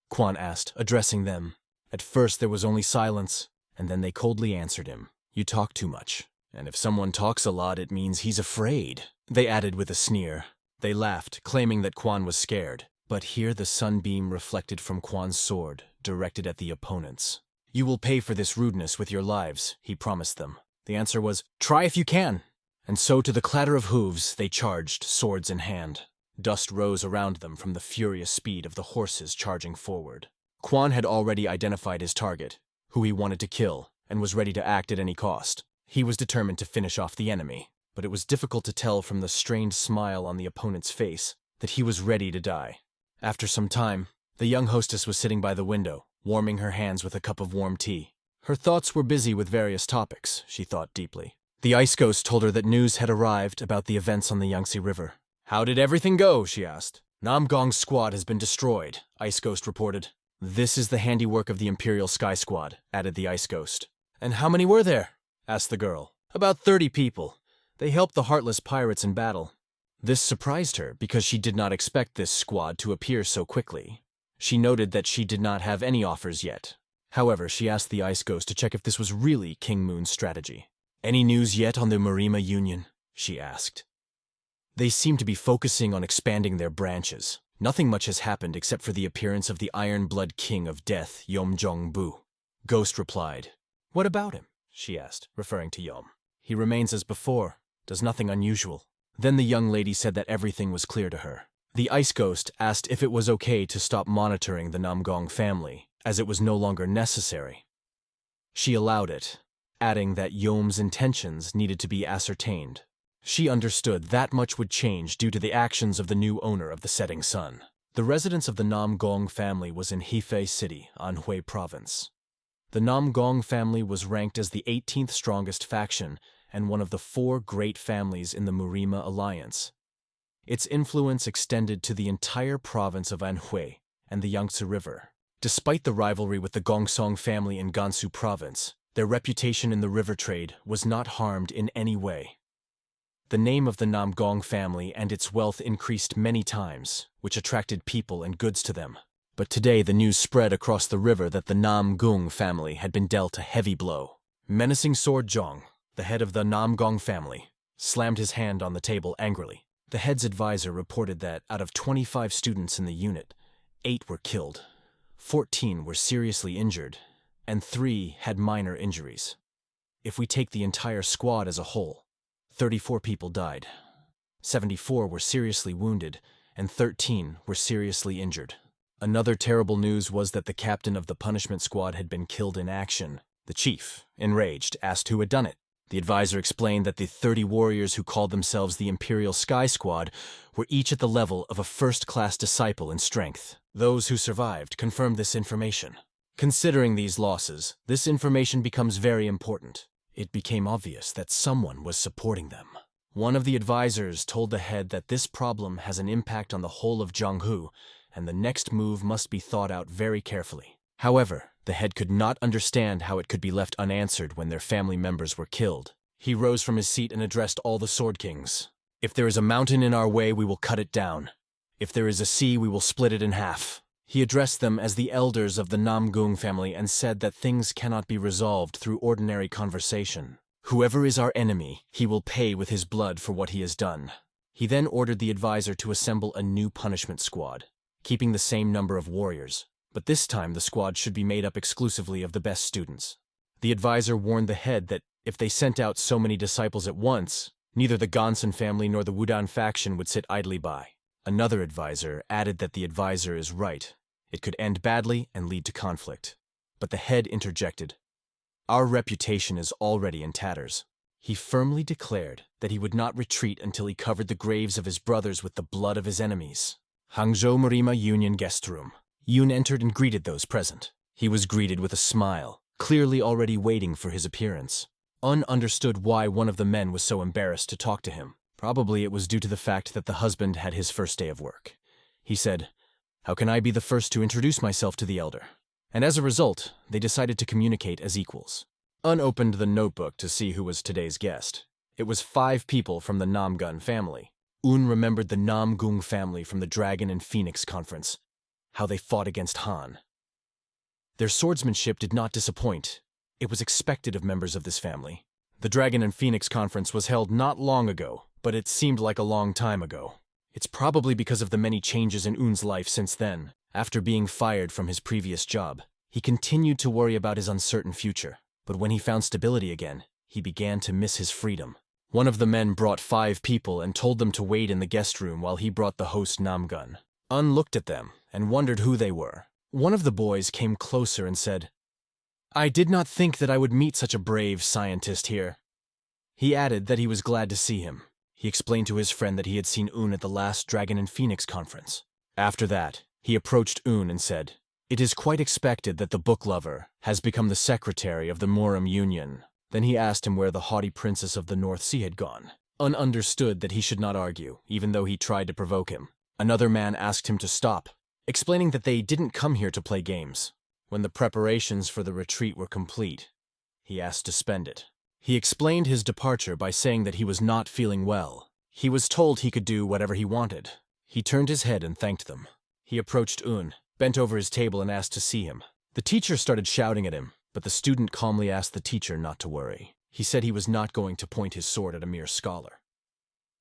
Quan asked, addressing them. At first there was only silence, and then they coldly answered him. "You talk too much, and if someone talks a lot, it means he's afraid," they added with a sneer. They laughed, claiming that Quan was scared. But here the sunbeam reflected from Quan's sword, directed at the opponents. "You will pay for this rudeness with your lives," he promised them. The answer was, "Try if you can." And so to the clatter of hooves, they charged, swords in hand. Dust rose around them from the furious speed of the horses charging forward. Quan had already identified his target, who he wanted to kill, and was ready to act at any cost. He was determined to finish off the enemy, but it was difficult to tell from the strained smile on the opponent's face that he was ready to die. After some time, the young hostess was sitting by the window, warming her hands with a cup of warm tea. Her thoughts were busy with various topics, she thought deeply. The ice ghost told her that news had arrived about the events on the Yangze River. "How did everything go?" she asked. "Namgong's squad has been destroyed," Ice Ghost reported. "This is the handiwork of the Imperial Sky Squad," added the Ice Ghost. "And how many were there?" asked the girl. "About 30 people. They helped the heartless pirates in battle." This surprised her because she did not expect this squad to appear so quickly. She noted that she did not have any offers yet. However, she asked the Ice Ghost to check if this was really King Moon's strategy. "Any news yet on the Murim Union?" she asked. "They seem to be focusing on expanding their branches. Nothing much has happened except for the appearance of the Iron Blood King of Death, Yom Jong-bu." Ghost replied. "What about him?" she asked, referring to Yom. "He remains as before, does nothing unusual." Then the young lady said that everything was clear to her. The Ice Ghost asked if it was okay to stop monitoring the Namgong family, as it was no longer necessary. She allowed it, adding that Yom's intentions needed to be ascertained. She understood that much would change due to the actions of the new owner of the setting sun. The residence of the Nam Gong family was in Hefei City, Anhui Province. The Nam Gong family was ranked as the 18th strongest faction and one of the 4 great families in the Murim Alliance. Its influence extended to the entire province of Anhui and the Yangze River. Despite the rivalry with the Gongsong family in Gansu Province, their reputation in the river trade was not harmed in any way. The name of the Nam Gong family and its wealth increased many times, which attracted people and goods to them. But today the news spread across the river that the Nam Gung family had been dealt a heavy blow. Menacing Sword Zhong, the head of the Nam Gong family, slammed his hand on the table angrily. The head's advisor reported that out of 25 students in the unit, 8 were killed, 14 were seriously injured, and 3 had minor injuries. If we take the entire squad as a whole, 34 people died, 74 were seriously wounded, and 13 were seriously injured. Another terrible news was that the captain of the punishment squad had been killed in action. The chief, enraged, asked who had done it. The advisor explained that the 30 warriors who called themselves the Imperial Sky Squad were each at the level of a first-class disciple in strength. Those who survived confirmed this information. Considering these losses, this information becomes very important. It became obvious that someone was supporting them. One of the advisors told the head that this problem has an impact on the whole of Jianghu, and the next move must be thought out very carefully. However, the head could not understand how it could be left unanswered when their family members were killed. He rose from his seat and addressed all the Sword Kings. If there is a mountain in our way, we will cut it down. If there is a sea, we will split it in half. He addressed them as the elders of the Nam Gung family and said that things cannot be resolved through ordinary conversation. Whoever is our enemy, he will pay with his blood for what he has done. He then ordered the advisor to assemble a new punishment squad, keeping the same number of warriors. But this time the squad should be made up exclusively of the best students. The advisor warned the head that if they sent out so many disciples at once, neither the Gonsan family nor the Wudan faction would sit idly by. Another advisor added that the advisor is right. It could end badly and lead to conflict. But the head interjected. Our reputation is already in tatters. He firmly declared that he would not retreat until he covered the graves of his brothers with the blood of his enemies. Hangzhou Murima Union Guest Room. Yun entered and greeted those present. He was greeted with a smile, clearly already waiting for his appearance. Un understood why one of the men was so embarrassed to talk to him. Probably it was due to the fact that the husband had his first day of work. He said, "How can I be the first to introduce myself to the elder?" And as a result, they decided to communicate as equals. Un opened the notebook to see who was today's guest. It was 5 people from the Namgun family. Un remembered the Nam Gung family from the Dragon and Phoenix conference, how they fought against Han. Their swordsmanship did not disappoint. It was expected of members of this family. The Dragon and Phoenix conference was held not long ago, but it seemed like a long time ago. It's probably because of the many changes in Un's life since then. After being fired from his previous job, he continued to worry about his uncertain future. But when he found stability again, he began to miss his freedom. One of the men brought 5 people and told them to wait in the guest room while he brought the host Namgun. Un looked at them and wondered who they were. One of the boys came closer and said, "I did not think that I would meet such a brave scientist here." He added that he was glad to see him. He explained to his friend that he had seen Un at the last Dragon and Phoenix conference. After that, he approached Un and said, "It is quite expected that the book lover has become the secretary of the Murim Union." Then he asked him where the haughty princess of the North Sea had gone. Un understood that he should not argue, even though he tried to provoke him. Another man asked him to stop, explaining that they didn't come here to play games. When the preparations for the retreat were complete, he asked to spend it. He explained his departure by saying that he was not feeling well. He was told he could do whatever he wanted. He turned his head and thanked them. He approached Un, bent over his table and asked to see him. The teacher started shouting at him, but the student calmly asked the teacher not to worry. He said he was not going to point his sword at a mere scholar.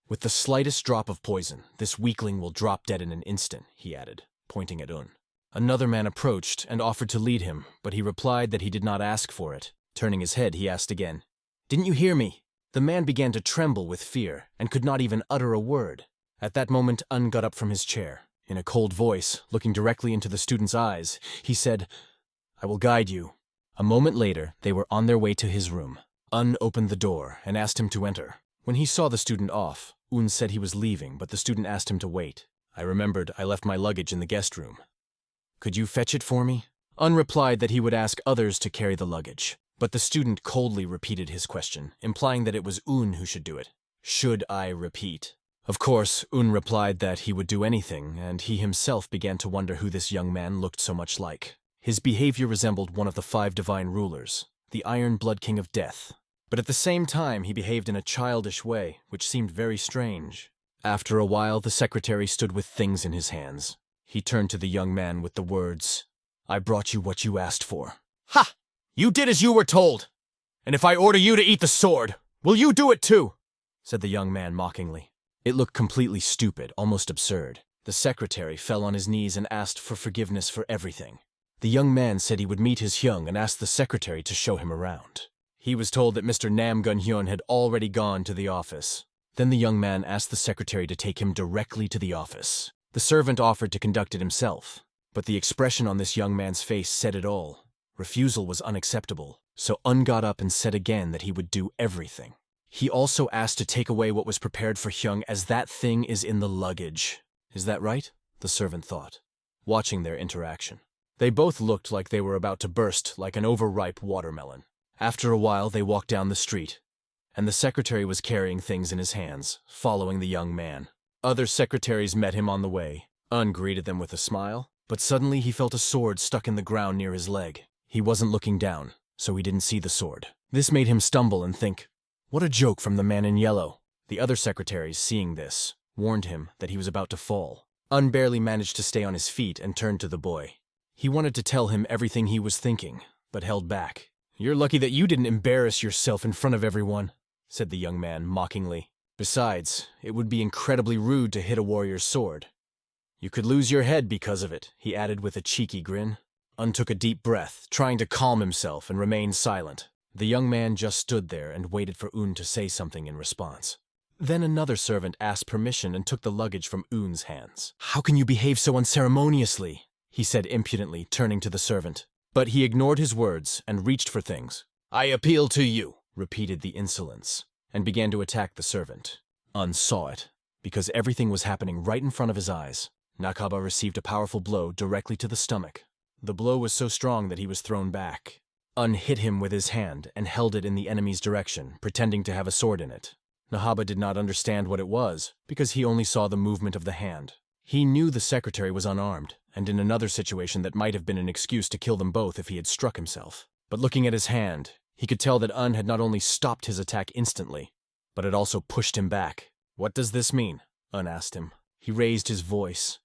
"With the slightest drop of poison, this weakling will drop dead in an instant," he added, pointing at Un. Another man approached and offered to lead him, but he replied that he did not ask for it. Turning his head, he asked again, "Didn't you hear me?" The man began to tremble with fear and could not even utter a word. At that moment, Un got up from his chair. In a cold voice, looking directly into the student's eyes, he said, "I will guide you." A moment later, they were on their way to his room. Un opened the door and asked him to enter. When he saw the student off, Un said he was leaving, but the student asked him to wait. I remembered I left my luggage in the guest room. Could you fetch it for me? Un replied that he would ask others to carry the luggage, but the student coldly repeated his question, implying that it was Un who should do it. Should I repeat? Of course, Un replied that he would do anything, and he himself began to wonder who this young man looked so much like. His behavior resembled one of the 5 divine rulers, the Iron Blood King of Death. But at the same time, he behaved in a childish way, which seemed very strange. After a while, the secretary stood with things in his hands. He turned to the young man with the words, "I brought you what you asked for." Ha! You did as you were told! And if I order you to eat the sword, will you do it too? Said the young man mockingly. It looked completely stupid, almost absurd. The secretary fell on his knees and asked for forgiveness for everything. The young man said he would meet his Hyun and asked the secretary to show him around. He was told that Mr. Namgun Hyun had already gone to the office. Then the young man asked the secretary to take him directly to the office. The servant offered to conduct it himself, but the expression on this young man's face said it all. Refusal was unacceptable, so Un got up and said again that he would do everything. He also asked to take away what was prepared for Hyun, as that thing is in the luggage. Is that right? The servant thought, watching their interaction. They both looked like they were about to burst like an overripe watermelon. After a while, they walked down the street, and the secretary was carrying things in his hands, following the young man. Other secretaries met him on the way. Un greeted them with a smile, but suddenly he felt a sword stuck in the ground near his leg. He wasn't looking down, so he didn't see the sword. This made him stumble and think, what a joke from the man in yellow. The other secretaries, seeing this, warned him that he was about to fall. Un barely managed to stay on his feet and turned to the boy. He wanted to tell him everything he was thinking, but held back. "You're lucky that you didn't embarrass yourself in front of everyone," said the young man mockingly. "Besides, it would be incredibly rude to hit a warrior's sword. You could lose your head because of it," he added with a cheeky grin. Un took a deep breath, trying to calm himself, and remained silent. The young man just stood there and waited for Un to say something in response. Then another servant asked permission and took the luggage from Un's hands. "How can you behave so unceremoniously?" he said impudently, turning to the servant. But he ignored his words and reached for things. "I appeal to you," repeated the insolence, and began to attack the servant. Un saw it, because everything was happening right in front of his eyes. Nakaba received a powerful blow directly to the stomach. The blow was so strong that he was thrown back. Un hit him with his hand and held it in the enemy's direction, pretending to have a sword in it. Nahaba did not understand what it was, because he only saw the movement of the hand. He knew the secretary was unarmed, and in another situation that might have been an excuse to kill them both if he had struck himself. But looking at his hand, he could tell that Un had not only stopped his attack instantly, but had also pushed him back. "What does this mean?" Un asked him. He raised his voice,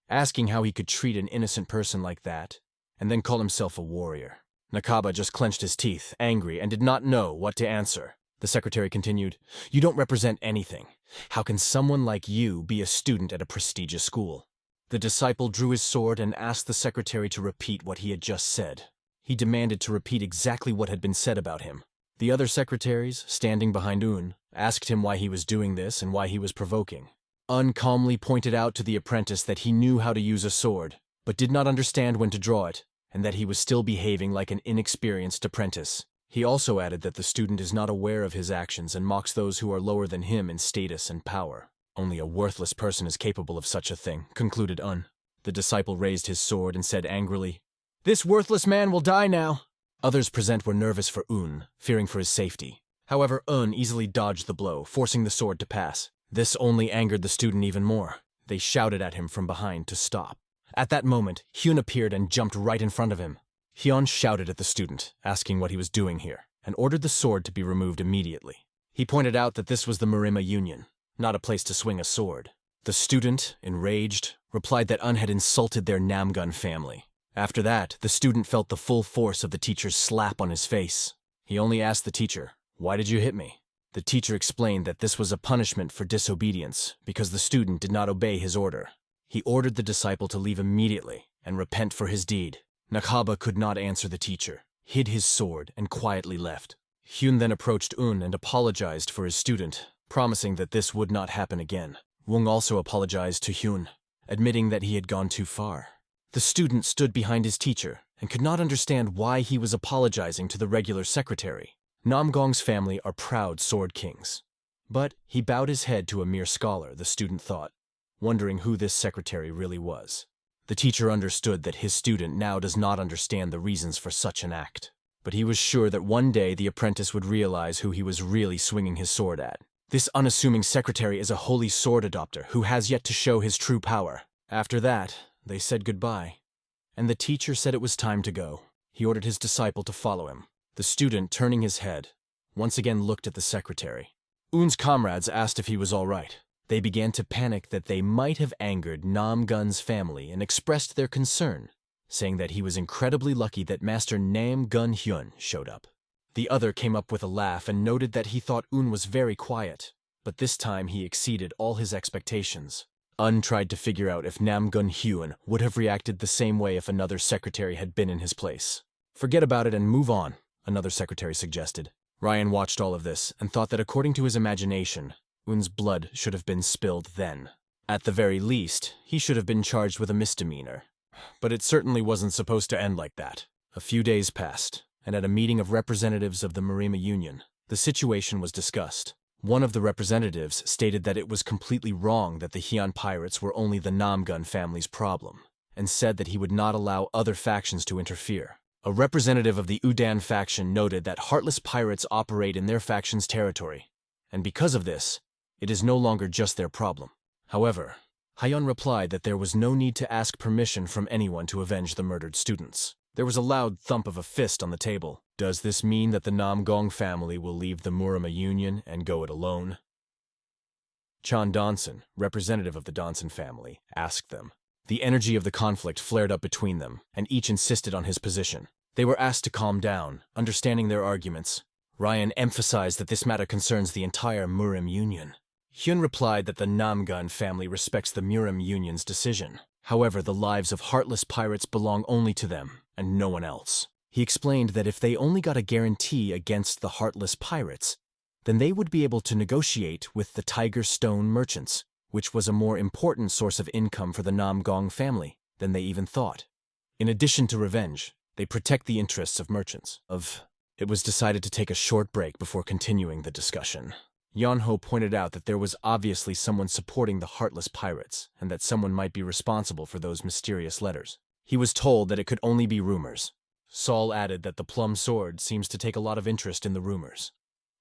asking how he could treat an innocent person like that, and then call himself a warrior. Nakaba just clenched his teeth, angry, and did not know what to answer. The secretary continued, "You don't represent anything. How can someone like you be a student at a prestigious school?" The disciple drew his sword and asked the secretary to repeat what he had just said. He demanded to repeat exactly what had been said about him. The other secretaries, standing behind Un, asked him why he was doing this and why he was provoking. Un calmly pointed out to the apprentice that he knew how to use a sword, but did not understand when to draw it, and that he was still behaving like an inexperienced apprentice. He also added that the student is not aware of his actions and mocks those who are lower than him in status and power. Only a worthless person is capable of such a thing, concluded Un. The disciple raised his sword and said angrily, "This worthless man will die now." Others present were nervous for Un, fearing for his safety. However, Un easily dodged the blow, forcing the sword to pass. This only angered the student even more. They shouted at him from behind to stop. At that moment, Hyun appeared and jumped right in front of him. Hyun shouted at the student, asking what he was doing here, and ordered the sword to be removed immediately. He pointed out that this was the Murim Union, not a place to swing a sword. The student, enraged, replied that Un had insulted their Namgun family. After that, the student felt the full force of the teacher's slap on his face. He only asked the teacher, "Why did you hit me?" The teacher explained that this was a punishment for disobedience because the student did not obey his order. He ordered the disciple to leave immediately and repent for his deed. Nakaba could not answer the teacher, hid his sword, and quietly left. Hyun then approached Un and apologized for his student, promising that this would not happen again. Wung also apologized to Hyun, admitting that he had gone too far. The student stood behind his teacher and could not understand why he was apologizing to the regular secretary. Namgong's family are proud sword kings. But he bowed his head to a mere scholar, the student thought, wondering who this secretary really was. The teacher understood that his student now does not understand the reasons for such an act. But he was sure that one day the apprentice would realize who he was really swinging his sword at. This unassuming secretary is a holy sword adopter who has yet to show his true power. After that, they said goodbye. And the teacher said it was time to go. He ordered his disciple to follow him. The student, turning his head, once again looked at the secretary. Un's comrades asked if he was all right. They began to panic that they might have angered Namgun's family and expressed their concern, saying that he was incredibly lucky that Master Namgun Hyun showed up. The other came up with a laugh and noted that he thought Un was very quiet, but this time he exceeded all his expectations. Un tried to figure out if Namgun Hyun would have reacted the same way if another secretary had been in his place. Forget about it and move on, another secretary suggested. Ryan watched all of this and thought that according to his imagination, Un's blood should have been spilled then. At the very least, he should have been charged with a misdemeanor. But it certainly wasn't supposed to end like that. A few days passed, and at a meeting of representatives of the Murim Union, the situation was discussed. One of the representatives stated that it was completely wrong that the Hyun pirates were only the Namgun family's problem, and said that he would not allow other factions to interfere. A representative of the Udan faction noted that heartless pirates operate in their faction's territory, and because of this, it is no longer just their problem. However, Hyun replied that there was no need to ask permission from anyone to avenge the murdered students. There was a loud thump of a fist on the table. Does this mean that the Namgong family will leave the Murim Union and go it alone? Chan Donson, representative of the Donson family, asked them. The energy of the conflict flared up between them, and each insisted on his position. They were asked to calm down, understanding their arguments. Ryan emphasized that this matter concerns the entire Murim Union. Hyun replied that the Namgun family respects the Murim Union's decision. However, the lives of heartless pirates belong only to them, and no one else. He explained that if they only got a guarantee against the heartless pirates, then they would be able to negotiate with the Tiger Stone merchants, which was a more important source of income for the Namgong family than they even thought. In addition to revenge, they protect the interests of merchants. It was decided to take a short break before continuing the discussion. Yeonho pointed out that there was obviously someone supporting the heartless pirates, and that someone might be responsible for those mysterious letters. He was told that it could only be rumors. Saul added that the Plum Sword seems to take a lot of interest in the rumors.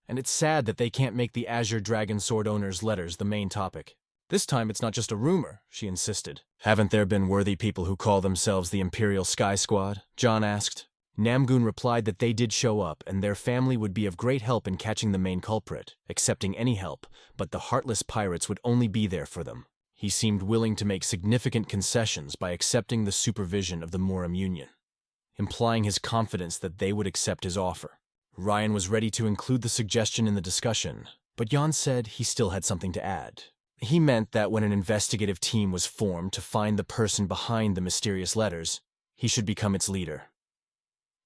And it's sad that they can't make the Azure Dragon Sword owner's letters the main topic. This time it's not just a rumor, she insisted. Haven't there been worthy people who call themselves the Imperial Sky Squad? John asked. Namgun replied that they did show up and their family would be of great help in catching the main culprit, accepting any help, but the heartless pirates would only be there for them. He seemed willing to make significant concessions by accepting the supervision of the Murim Union, implying his confidence that they would accept his offer. Ryan was ready to include the suggestion in the discussion, but Jan said he still had something to add. He meant that when an investigative team was formed to find the person behind the mysterious letters, he should become its leader.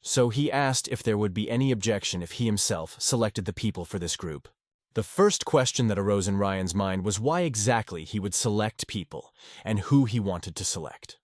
So he asked if there would be any objection if he himself selected the people for this group. The first question that arose in Ryan's mind was why exactly he would select people and who he wanted to select.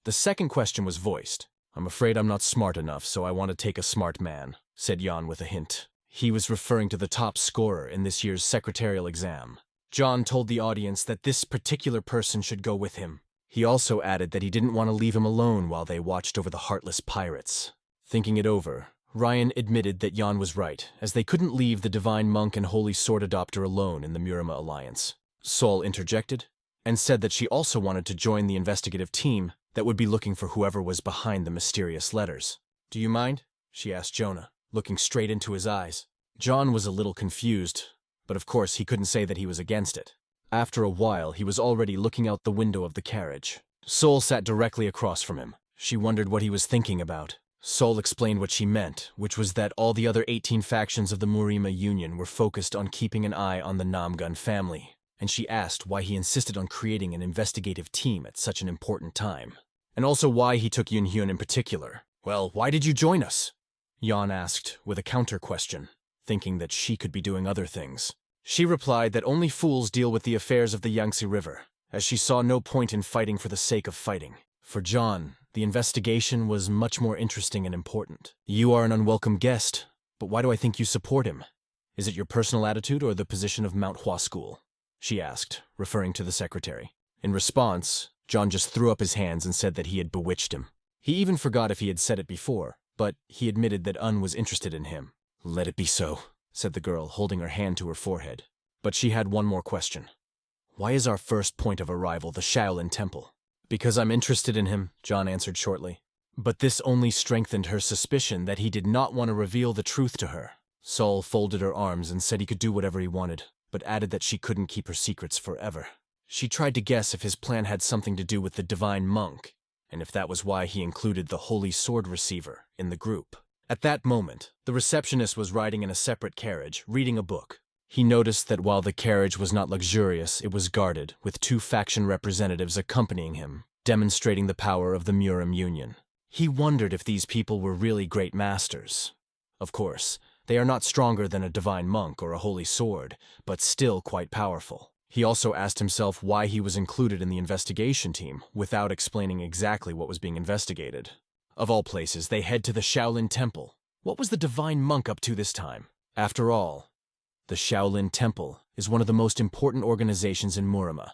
The second question was voiced. I'm afraid I'm not smart enough, so I want to take a smart man, said Jan with a hint. He was referring to the top scorer in this year's secretarial exam. John told the audience that this particular person should go with him. He also added that he didn't want to leave him alone while they watched over the heartless pirates. Thinking it over, Ryan admitted that Jan was right, as they couldn't leave the divine monk and holy sword adopter alone in the Murim Alliance. Saul interjected, and said that she also wanted to join the investigative team that would be looking for whoever was behind the mysterious letters. Do you mind? She asked Jonah, looking straight into his eyes. John was a little confused, but of course he couldn't say that he was against it. After a while, he was already looking out the window of the carriage. Sol sat directly across from him. She wondered what he was thinking about. Sol explained what she meant, which was that all the other 18 factions of the Murim Union were focused on keeping an eye on the Namgun family, and she asked why he insisted on creating an investigative team at such an important time, and also why he took Yoon Hyun in particular. Well, why did you join us? Yeon asked, with a counter-question, thinking that she could be doing other things. She replied that only fools deal with the affairs of the Yangze River, as she saw no point in fighting for the sake of fighting. For John, the investigation was much more interesting and important. You are an unwelcome guest, But why do I think you support him? Is it your personal attitude or the position of Manhwa School? She asked, referring to the secretary. In response, John just threw up his hands and said that he had bewitched him. He even forgot if he had said it before, but he admitted that Un was interested in him. Let it be so, said the girl, holding her hand to her forehead. But she had one more question. Why is our first point of arrival the Shaolin Temple? Because I'm interested in him, John answered shortly. But this only strengthened her suspicion that he did not want to reveal the truth to her. Saul folded her arms and said he could do whatever he wanted, but added that she couldn't keep her secrets forever. She tried to guess if his plan had something to do with the divine monk, and if that was why he included the holy sword receiver in the group. At that moment, the receptionist was riding in a separate carriage, reading a book. He noticed that while the carriage was not luxurious, it was guarded, with 2 faction representatives accompanying him, demonstrating the power of the Murim Union. He wondered if these people were really great masters. Of course, they are not stronger than a divine monk or a holy sword, but still quite powerful. He also asked himself why he was included in the investigation team without explaining exactly what was being investigated. Of all places, they head to the Shaolin Temple. What was the divine monk up to this time? After all, the Shaolin Temple is one of the most important organizations in Murim,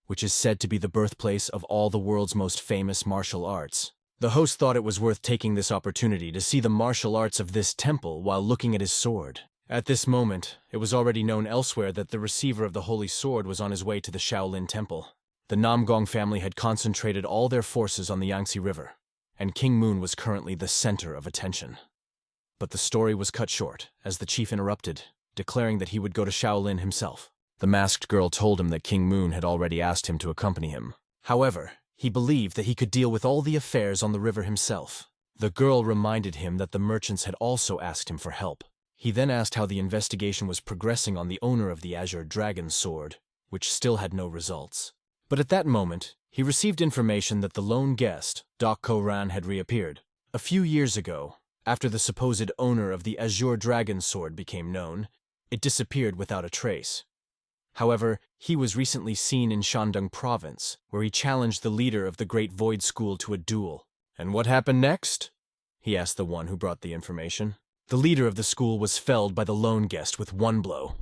which is said to be the birthplace of all the world's most famous martial arts. The host thought it was worth taking this opportunity to see the martial arts of this temple while looking at his sword. At this moment, it was already known elsewhere that the receiver of the Holy Sword was on his way to the Shaolin Temple. The Namgong family had concentrated all their forces on the Yangze River, and King Moon was currently the center of attention. But the story was cut short, as the chief interrupted, declaring that he would go to Shaolin himself. The masked girl told him that King Moon had already asked him to accompany him. However, he believed that he could deal with all the affairs on the river himself. The girl reminded him that the merchants had also asked him for help. He then asked how the investigation was progressing on the owner of the Azure Dragon sword, which still had no results. But at that moment, he received information that the lone guest, Dak Ko-ran, had reappeared. A few years ago, after the supposed owner of the Azure Dragon sword became known, it disappeared without a trace. However, he was recently seen in Shandong province, where he challenged the leader of the Great Void School to a duel. And what happened next? He asked the one who brought the information. The leader of the school was felled by the lone guest with one blow.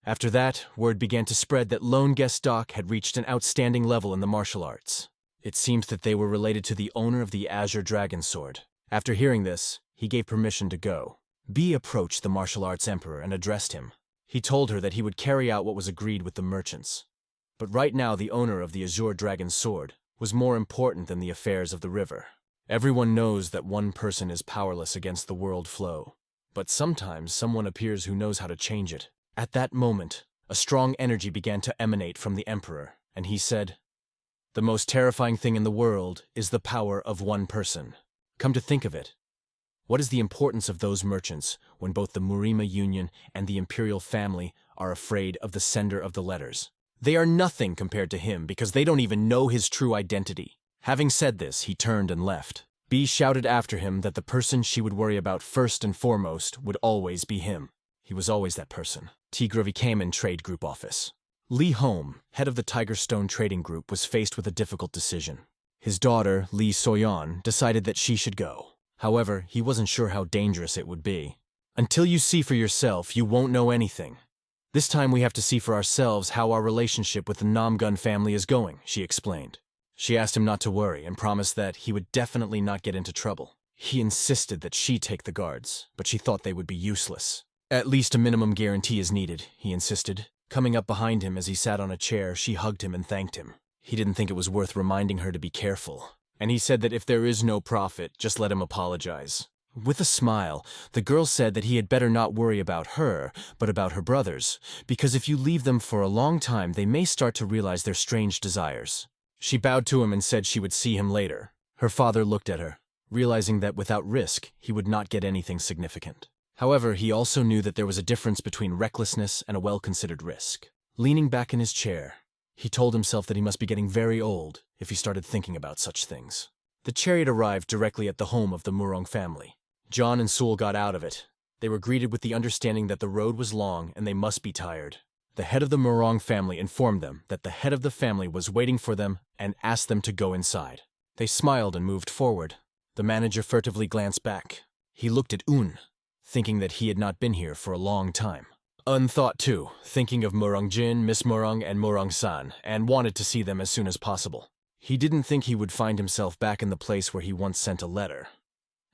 After that, word began to spread that lone guest Dak had reached an outstanding level in the martial arts. It seems that they were related to the owner of the Azure Dragon sword. After hearing this, he gave permission to go. B approached the martial arts emperor and addressed him. He told her that he would carry out what was agreed with the merchants. But right now the owner of the Azure Dragon sword was more important than the affairs of the river. Everyone knows that one person is powerless against the world flow, but sometimes someone appears who knows how to change it. At that moment, a strong energy began to emanate from the emperor, and he said, "The most terrifying thing in the world is the power of one person. Come to think of it, what is the importance of those merchants when both the Murim Union and the imperial family are afraid of the sender of the letters? They are nothing compared to him because they don't even know his true identity." Having said this, he turned and left. B shouted after him that the person she would worry about first and foremost would always be him. He was always that person. Tigravi came in Trade Group office. Lee Home, head of the Tiger Stone Trading Group, was faced with a difficult decision. His daughter, Lee Soyeon, decided that she should go. However, he wasn't sure how dangerous it would be. "Until you see for yourself, you won't know anything. This time we have to see for ourselves how our relationship with the Namgun family is going," she explained. She asked him not to worry and promised that he would definitely not get into trouble. He insisted that she take the guards, but she thought they would be useless. "At least a minimum guarantee is needed," he insisted. Coming up behind him as he sat on a chair, she hugged him and thanked him. He didn't think it was worth reminding her to be careful, and he said that if there is no profit, just let him apologize. With a smile, the girl said that he had better not worry about her, but about her brothers, because if you leave them for a long time, they may start to realize their strange desires. She bowed to him and said she would see him later. Her father looked at her, realizing that without risk, he would not get anything significant. However, he also knew that there was a difference between recklessness and a well-considered risk. Leaning back in his chair, he told himself that he must be getting very old if he started thinking about such things. The chariot arrived directly at the home of the Murang family. John and Sewell got out of it. They were greeted with the understanding that the road was long and they must be tired. The head of the Murang family informed them that the head of the family was waiting for them and asked them to go inside. They smiled and moved forward. The manager furtively glanced back. He looked at Un. thinking that he had not been here for a long time. Un thought too, thinking of Murang-jin, Miss Murang, and Murang-san, and wanted to see them as soon as possible. He didn't think he would find himself back in the place where he once sent a letter,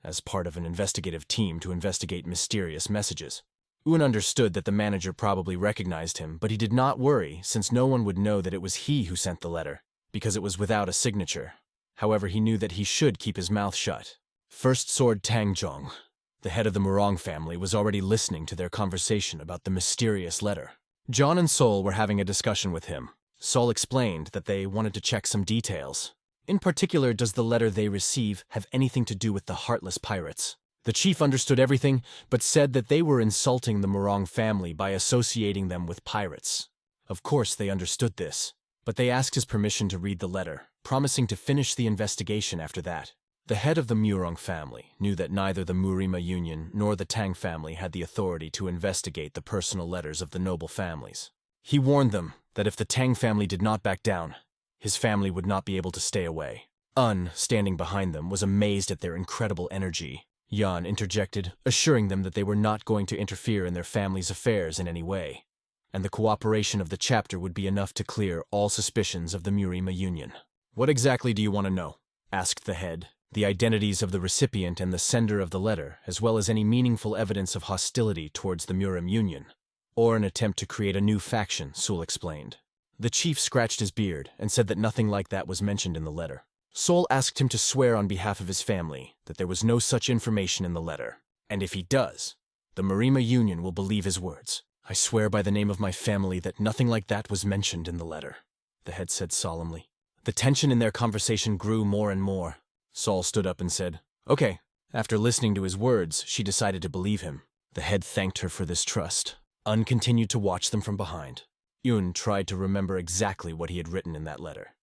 as part of an investigative team to investigate mysterious messages. Un understood that the manager probably recognized him, but he did not worry since no one would know that it was he who sent the letter, because it was without a signature. However, he knew that he should keep his mouth shut. First Sword Tangjong, the head of the Murang family, was already listening to their conversation about the mysterious letter. John and Sol were having a discussion with him. Sol explained that they wanted to check some details. In particular, does the letter they receive have anything to do with the Heartless Pirates? The chief understood everything, but said that they were insulting the Murang family by associating them with pirates. Of course they understood this, but they asked his permission to read the letter, promising to finish the investigation after that. The head of the Murang family knew that neither the Murim Union nor the Tang family had the authority to investigate the personal letters of the noble families. He warned them that if the Tang family did not back down, his family would not be able to stay away. Un, standing behind them, was amazed at their incredible energy. Yan interjected, assuring them that they were not going to interfere in their family's affairs in any way, and the cooperation of the chapter would be enough to clear all suspicions of the Murim Union. "What exactly do you want to know?" asked the head. "The identities of the recipient and the sender of the letter, as well as any meaningful evidence of hostility towards the Murim Union, or an attempt to create a new faction," Sol explained. The chief scratched his beard and said that nothing like that was mentioned in the letter. Sol asked him to swear on behalf of his family that there was no such information in the letter, and if he does, the Murim Union will believe his words. "I swear by the name of my family that nothing like that was mentioned in the letter," the head said solemnly. The tension in their conversation grew more and more. Sol stood up and said, "Okay." After listening to his words, she decided to believe him. The head thanked her for this trust. Un continued to watch them from behind. Yun tried to remember exactly what he had written in that letter.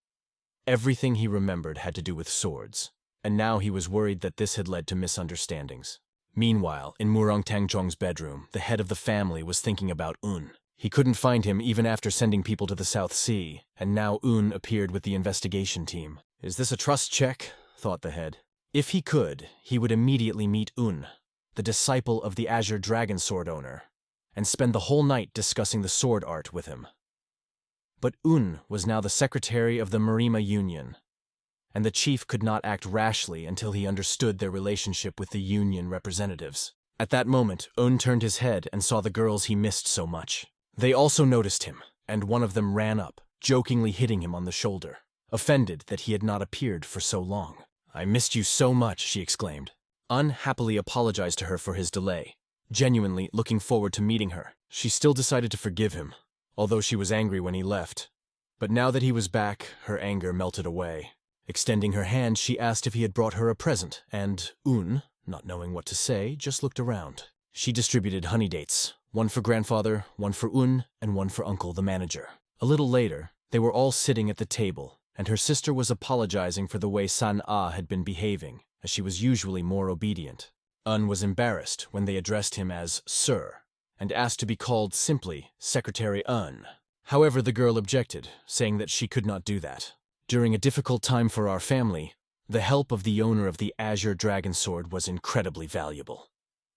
Everything he remembered had to do with swords, and now he was worried that this had led to misunderstandings. Meanwhile, in Murang Tangjong's bedroom, the head of the family was thinking about Un. He couldn't find him even after sending people to the South Sea, and now Un appeared with the investigation team. "Is this a trust check?" thought the head. If he could, he would immediately meet Un, the disciple of the Azure Dragon Sword owner, and spend the whole night discussing the sword art with him. But Un was now the secretary of the Murim Union, and the chief could not act rashly until he understood their relationship with the union representatives. At that moment, Un turned his head and saw the girls he missed so much. They also noticed him, and one of them ran up, jokingly hitting him on the shoulder, offended that he had not appeared for so long. "I missed you so much," she exclaimed. Un happily apologized to her for his delay, genuinely looking forward to meeting her. She still decided to forgive him, although she was angry when he left. But now that he was back, her anger melted away. Extending her hand, she asked if he had brought her a present, and Un, not knowing what to say, just looked around. She distributed honey dates, one for grandfather, one for Un, and one for Uncle the manager. A little later, they were all sitting at the table, and her sister was apologizing for the way San-Ah had been behaving, as she was usually more obedient. Un was embarrassed when they addressed him as Sir, and asked to be called simply Secretary Un. However, the girl objected, saying that she could not do that. "During a difficult time for our family, the help of the owner of the Azure Dragon Sword was incredibly valuable.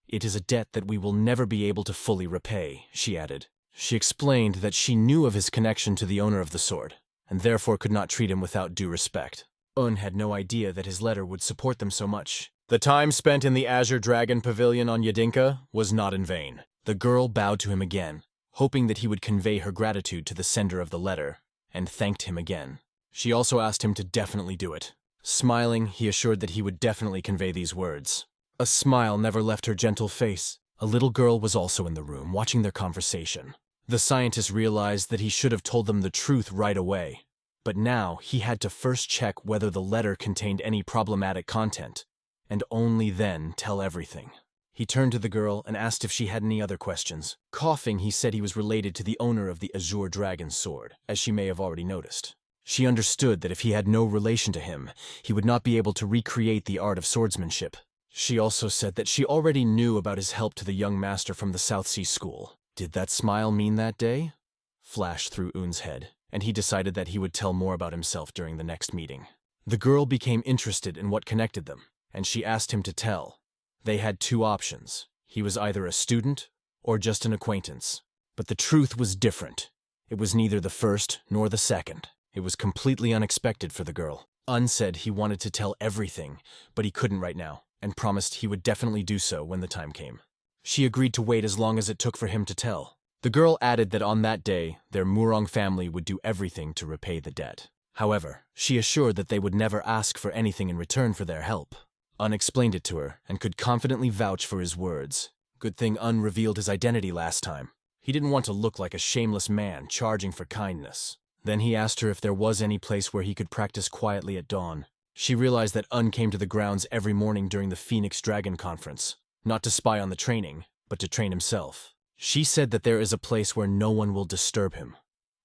It is a debt that we will never be able to fully repay," she added. She explained that she knew of his connection to the owner of the sword, and therefore could not treat him without due respect. Un had no idea that his letter would support them so much. The time spent in the Azure Dragon Pavilion on Yadinka was not in vain. The girl bowed to him again, hoping that he would convey her gratitude to the sender of the letter, and thanked him again. She also asked him to definitely do it. Smiling, he assured that he would definitely convey these words. A smile never left her gentle face. A little girl was also in the room, watching their conversation. The scientist realized that he should have told them the truth right away, but now he had to first check whether the letter contained any problematic content, and only then tell everything. He turned to the girl and asked if she had any other questions. Coughing, he said he was related to the owner of the Azure Dragon Sword, as she may have already noticed. She understood that if he had no relation to him, he would not be able to recreate the art of swordsmanship. She also said that she already knew about his help to the young master from the South Sea School. Did that smile mean that day? Flashed through Un's head, and he decided that he would tell more about himself during the next meeting. The girl became interested in what connected them, and she asked him to tell. They had two options. He was either a student or just an acquaintance. But the truth was different. It was neither the first nor the second. It was completely unexpected for the girl. Said he wanted to tell everything, but he couldn't right now, and promised he would definitely do so when the time came. She agreed to wait as long as it took for him to tell. The girl added that on that day, their Murang family would do everything to repay the debt. However, she assured that they would never ask for anything in return for their help. Explained it to her and could confidently vouch for his words. Good thing revealed his identity last time. He didn't want to look like a shameless man charging for kindness. Then he asked her if there was any place where he could practice quietly at dawn. She realized that came to the grounds every morning during the Phoenix Dragon Conference, not to spy on the training, but to train himself. She said that there is a place where no one will disturb him.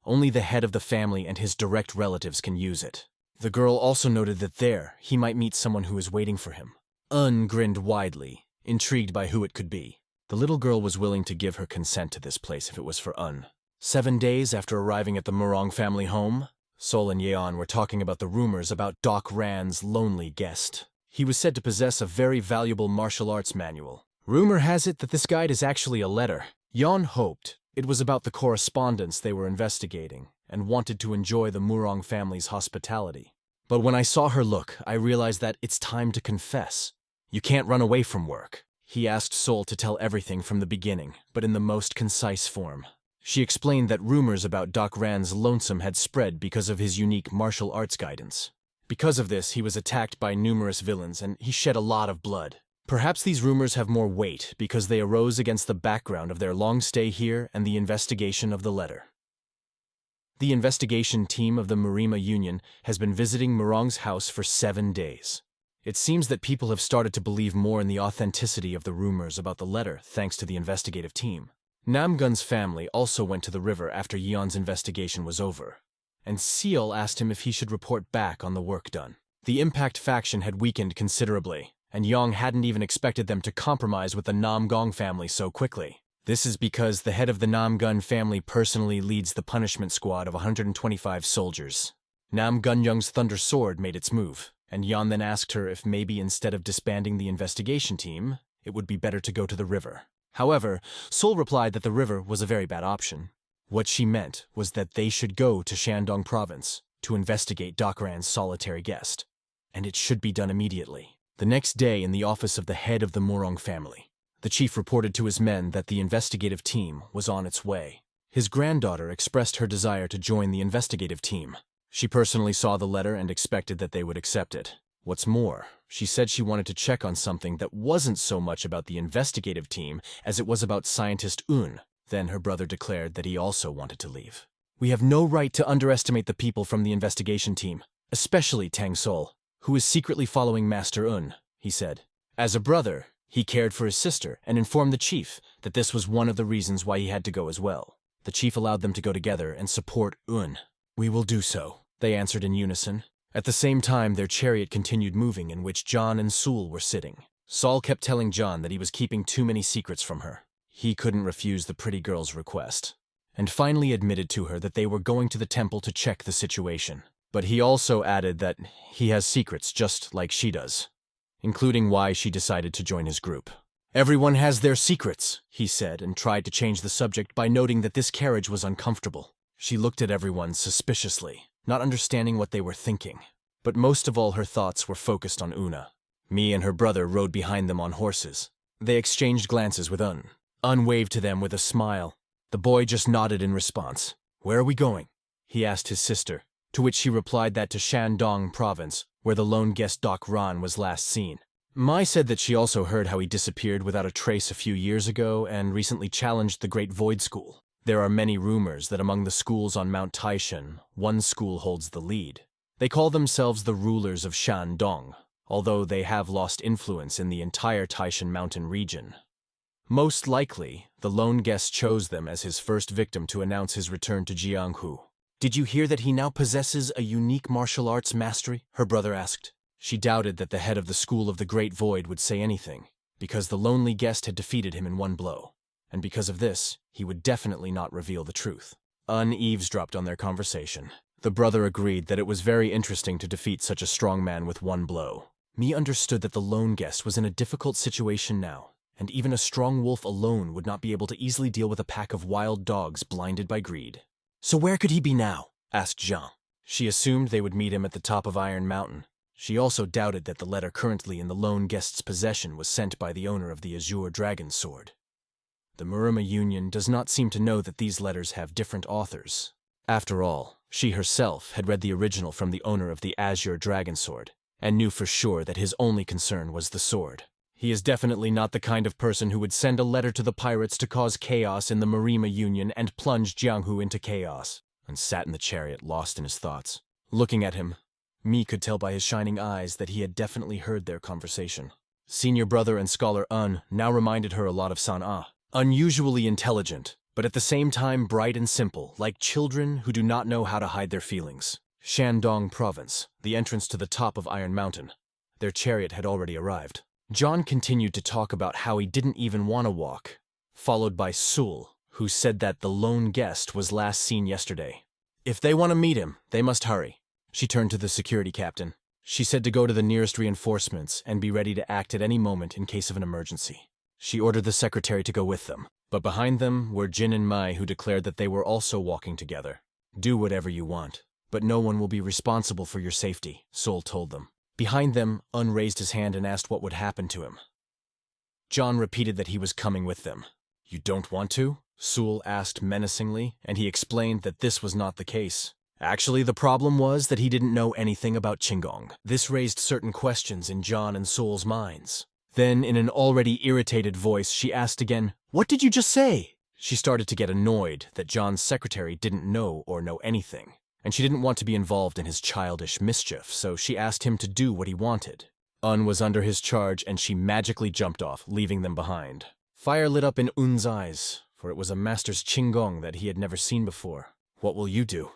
Only the head of the family and his direct relatives can use it. The girl also noted that there he might meet someone who is waiting for him. Grinned widely, intrigued by who it could be. The little girl was willing to give her consent to this place if it was for 7 days after arriving at the Murang family home, Sol and Yeon were talking about the rumors about Doc Ran's lonely guest. He was said to possess a very valuable martial arts manual. Rumor has it that this guide is actually a letter. Yeon hoped it was about the correspondence they were investigating and wanted to enjoy the Murang family's hospitality. But when I saw her look, I realized that it's time to confess. You can't run away from work. He asked Sol to tell everything from the beginning, but in the most concise form. She explained that rumors about Doc Ran's lonesome had spread because of his unique martial arts guidance. Because of this, he was attacked by numerous villains, and he shed a lot of blood. Perhaps these rumors have more weight because they arose against the background of their long stay here and the investigation of the letter. The investigation team of the Murim Union has been visiting Murang's house for 7 days. It seems that people have started to believe more in the authenticity of the rumors about the letter thanks to the investigative team. Namgun's family also went to the river after Yeon's investigation was over, and Seol asked him if he should report back on the work done. The Impact faction had weakened considerably, and Yong hadn't even expected them to compromise with the Namgong family so quickly. This is because the head of the Namgun family personally leads the punishment squad of 125 soldiers. Namgun-young's Thunder Sword made its move, and Yeon then asked her if maybe instead of disbanding the investigation team, it would be better to go to the river. However, Sol replied that the river was a very bad option. What she meant was that they should go to Shandong province to investigate Doc Ran's solitary guest, and it should be done immediately. The next day in the office of the head of the Murang family, the chief reported to his men that the investigative team was on its way. His granddaughter expressed her desire to join the investigative team. She personally saw the letter and expected that they would accept it. What's more, she said she wanted to check on something that wasn't so much about the investigative team as it was about scientist Un. Then her brother declared that he also wanted to leave. "We have no right to underestimate the people from the investigation team, especially Tang Sol, who is secretly following Master Un," he said. As a brother, he cared for his sister and informed the chief that this was one of the reasons why he had to go as well. The chief allowed them to go together and support Un. "We will do so," they answered in unison. At the same time, their chariot continued moving in which John and Sul were sitting. Sol kept telling John that he was keeping too many secrets from her. He couldn't refuse the pretty girl's request, and finally admitted to her that they were going to the temple to check the situation. But he also added that he has secrets just like she does, including why she decided to join his group. "Everyone has their secrets," he said, and tried to change the subject by noting that this carriage was uncomfortable. She looked at everyone suspiciously, not understanding what they were thinking. But most of all her thoughts were focused on Una. Me and her brother rode behind them on horses. They exchanged glances with Un. Un waved to them with a smile. The boy just nodded in response. "Where are we going?" he asked his sister, to which she replied that to Shandong province, where the lone guest Doc Ran was last seen. Mai said that she also heard how he disappeared without a trace a few years ago and recently challenged the Great Void School. There are many rumors that among the schools on Mount Taishan, one school holds the lead. They call themselves the rulers of Shandong, although they have lost influence in the entire Taishan mountain region. Most likely, the lone guest chose them as his first victim to announce his return to Jianghu. "Did you hear that he now possesses a unique martial arts mastery?" her brother asked. She doubted that the head of the School of the Great Void would say anything, because the lonely guest had defeated him in one blow. And because of this, he would definitely not reveal the truth. Un eavesdropped on their conversation. The brother agreed that it was very interesting to defeat such a strong man with one blow. Me understood that the lone guest was in a difficult situation now, and even a strong wolf alone would not be able to easily deal with a pack of wild dogs blinded by greed. So where could he be now? Asked Jean. She assumed they would meet him at the top of Iron Mountain. She also doubted that the letter currently in the lone guest's possession was sent by the owner of the Azure Dragon Sword. The Murim Union does not seem to know that these letters have different authors. After all, she herself had read the original from the owner of the Azure Dragon Sword, and knew for sure that his only concern was the sword. He is definitely not the kind of person who would send a letter to the pirates to cause chaos in the Murim Union and plunge Jianghu into chaos, and sat in the chariot lost in his thoughts. Looking at him, Mi could tell by his shining eyes that he had definitely heard their conversation. Senior brother and scholar Un now reminded her a lot of San-Ah. Unusually intelligent, but at the same time bright and simple, like children who do not know how to hide their feelings. Shandong Province, the entrance to the top of Iron Mountain. Their chariot had already arrived. John continued to talk about how he didn't even want to walk, followed by Sul, who said that the lone guest was last seen yesterday. If they want to meet him, they must hurry. She turned to the security captain. She said to go to the nearest reinforcements and be ready to act at any moment in case of an emergency. She ordered the secretary to go with them, but behind them were Jin and Mai, who declared that they were also walking together. Do whatever you want, but no one will be responsible for your safety, Sul told them. Behind them, Un raised his hand and asked what would happen to him. John repeated that he was coming with them. You don't want to? Sul asked menacingly, and he explained that this was not the case. Actually, the problem was that he didn't know anything about Qinggong. This raised certain questions in John and Sul's minds. Then, in an already irritated voice, she asked again, What did you just say? She started to get annoyed that John's secretary didn't know or know anything, and she didn't want to be involved in his childish mischief, so she asked him to do what he wanted. Un was under his charge, and she magically jumped off, leaving them behind. Fire lit up in Un's eyes, for it was a master's Qinggong that he had never seen before. What will you do?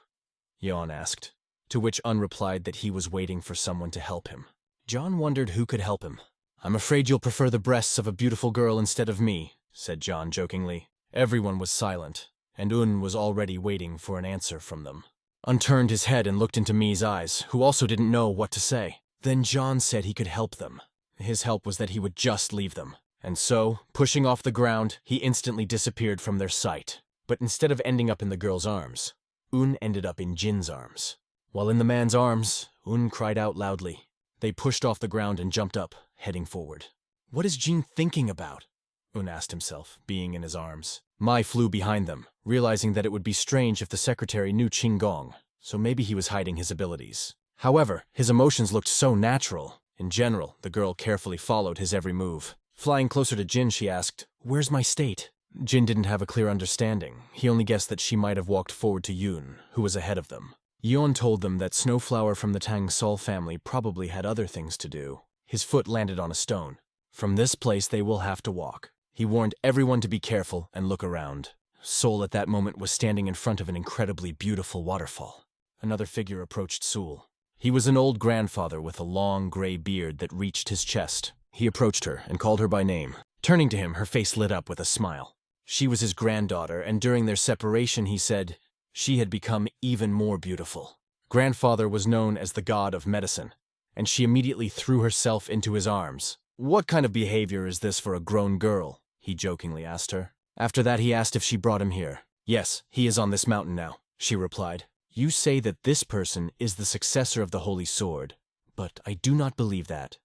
Yeon asked, to which Un replied that he was waiting for someone to help him. John wondered who could help him. I'm afraid you'll prefer the breasts of a beautiful girl instead of me, said John jokingly. Everyone was silent, and Un was already waiting for an answer from them. Un turned his head and looked into Mi's eyes, who also didn't know what to say. Then John said he could help them. His help was that he would just leave them. And so, pushing off the ground, he instantly disappeared from their sight. But instead of ending up in the girl's arms, Un ended up in Jin's arms. While in the man's arms, Un cried out loudly. They pushed off the ground and jumped up, heading forward. What is Jin thinking about? Un asked himself, being in his arms. Mai flew behind them, realizing that it would be strange if the secretary knew Qinggong, so maybe he was hiding his abilities. However, his emotions looked so natural. In general, the girl carefully followed his every move. Flying closer to Jin, she asked, Where's my state? Jin didn't have a clear understanding. He only guessed that she might have walked forward to Yoon, who was ahead of them. Yeon told them that Snowflower from the Tang Sol family probably had other things to do. His foot landed on a stone. From this place they will have to walk. He warned everyone to be careful and look around. Sol at that moment was standing in front of an incredibly beautiful waterfall. Another figure approached Sul. He was an old grandfather with a long gray beard that reached his chest. He approached her and called her by name. Turning to him, her face lit up with a smile. She was his granddaughter, and during their separation, he said, she had become even more beautiful. Grandfather was known as the god of medicine, and she immediately threw herself into his arms. What kind of behavior is this for a grown girl? He jokingly asked her. After that, he asked if she brought him here. Yes, he is on this mountain now, she replied. You say that this person is the successor of the Holy Sword, but I do not believe that.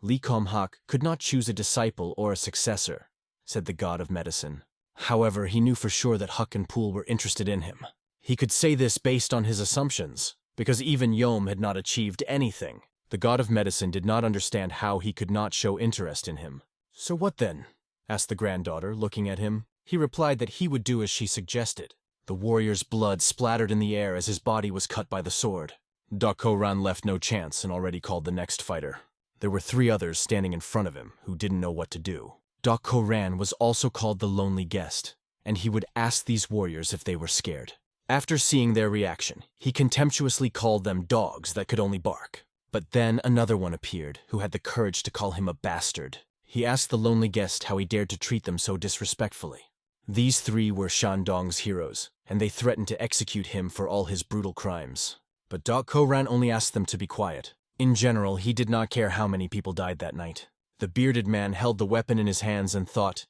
Lee Kom-hak could not choose a disciple or a successor, said the god of medicine. However, he knew for sure that Huck and Pool were interested in him. He could say this based on his assumptions, because even Yom had not achieved anything. The god of medicine did not understand how he could not show interest in him. So what then? Asked the granddaughter, looking at him. He replied that he would do as she suggested. The warrior's blood splattered in the air as his body was cut by the sword. Dako Ran left no chance and already called the next fighter. There were 3 others standing in front of him who didn't know what to do. Dako Ran was also called the Lonely Guest, and he would ask these warriors if they were scared. After seeing their reaction, he contemptuously called them dogs that could only bark. But then another one appeared who had the courage to call him a bastard. He asked the Lonely Guest how he dared to treat them so disrespectfully. These 3 were Shandong's heroes, and they threatened to execute him for all his brutal crimes. But Dako Ran only asked them to be quiet. In general, he did not care how many people died that night. The bearded man held the weapon in his hands and thought,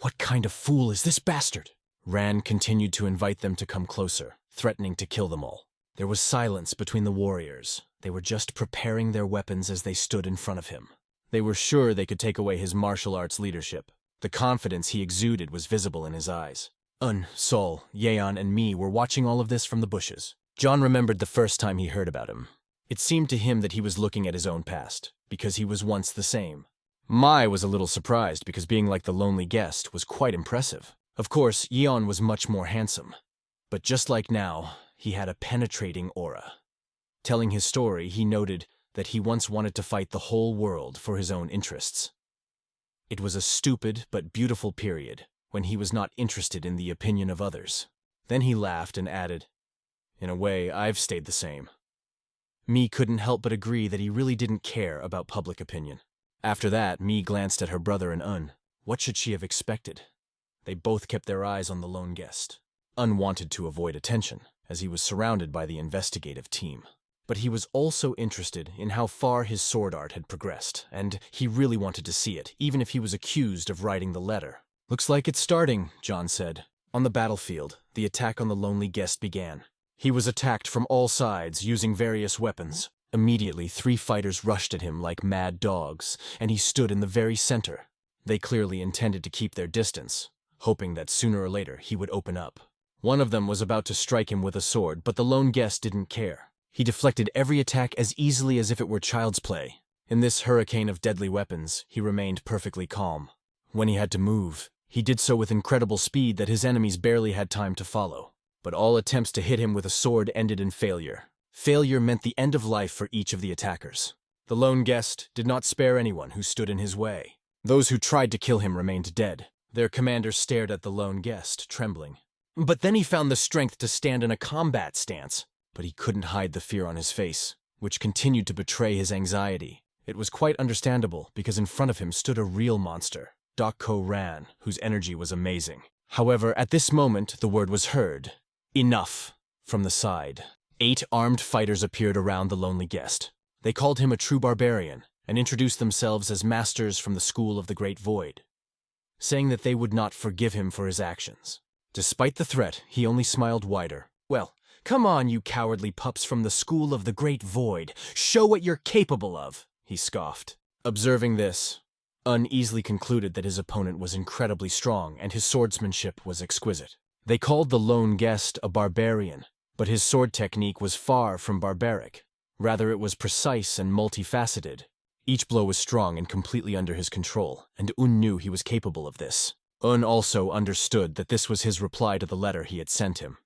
"What kind of fool is this bastard?" Ran continued to invite them to come closer, threatening to kill them all. There was silence between the warriors. They were just preparing their weapons as they stood in front of him. They were sure they could take away his martial arts leadership. The confidence he exuded was visible in his eyes. Sol, Yeon, and me were watching all of this from the bushes. John remembered the first time he heard about him. It seemed to him that he was looking at his own past, because he was once the same. Mai was a little surprised because being like the lonely guest was quite impressive. Of course, Yeon was much more handsome. But just like now, he had a penetrating aura. Telling his story, he noted that he once wanted to fight the whole world for his own interests. It was a stupid but beautiful period when he was not interested in the opinion of others. Then he laughed and added, "In a way, I've stayed the same." Mi couldn't help but agree that he really didn't care about public opinion. After that, Mi glanced at her brother and What should she have expected? They both kept their eyes on the lone guest. Wanted to avoid attention, as he was surrounded by the investigative team. But he was also interested in how far his sword art had progressed, and he really wanted to see it, even if he was accused of writing the letter. "Looks like it's starting," John said. On the battlefield, the attack on the lonely guest began. He was attacked from all sides, using various weapons. Immediately, 3 fighters rushed at him like mad dogs, and he stood in the very center. They clearly intended to keep their distance, hoping that sooner or later he would open up. One of them was about to strike him with a sword, but the lone guest didn't care. He deflected every attack as easily as if it were child's play. In this hurricane of deadly weapons, he remained perfectly calm. When he had to move, he did so with incredible speed that his enemies barely had time to follow. But all attempts to hit him with a sword ended in failure. Failure meant the end of life for each of the attackers. The lone guest did not spare anyone who stood in his way. Those who tried to kill him remained dead. Their commander stared at the lone guest, trembling. But then he found the strength to stand in a combat stance. But he couldn't hide the fear on his face, which continued to betray his anxiety. It was quite understandable, because in front of him stood a real monster, Dokko Ran, whose energy was amazing. However, at this moment, the word was heard. "Enough!" From the side. 8 armed fighters appeared around the lonely guest. They called him a true barbarian, and introduced themselves as masters from the School of the Great Void, saying that they would not forgive him for his actions. Despite the threat, he only smiled wider. "Well, come on, you cowardly pups from the School of the Great Void. Show what you're capable of," he scoffed. Observing this, easily concluded that his opponent was incredibly strong and his swordsmanship was exquisite. They called the lone guest a barbarian, but his sword technique was far from barbaric. Rather, it was precise and multifaceted. Each blow was strong and completely under his control, and knew he was capable of this. Also understood that this was his reply to the letter he had sent him.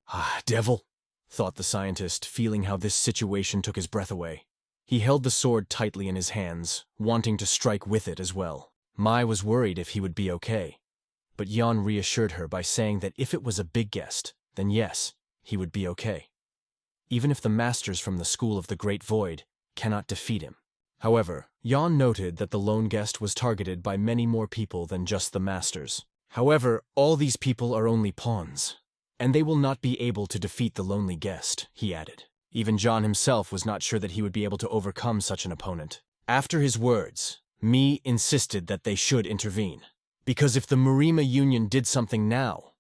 Devil, thought the scientist, feeling how this situation took his breath away. He held the sword tightly in his hands, wanting to strike with it as well. Mai was worried if he would be okay, but Yeon reassured her by saying that if it was a big guest, then yes, he would be okay. Even if the masters from the School of the Great Void cannot defeat him. However, Yeon noted that the lone guest was targeted by many more people than just the masters. However, all these people are only pawns, and they will not be able to defeat the lonely guest, he added. Even John himself was not sure that he would be able to overcome such an opponent. After his words, Mi insisted that they should intervene. Because if the Murim Union did something now,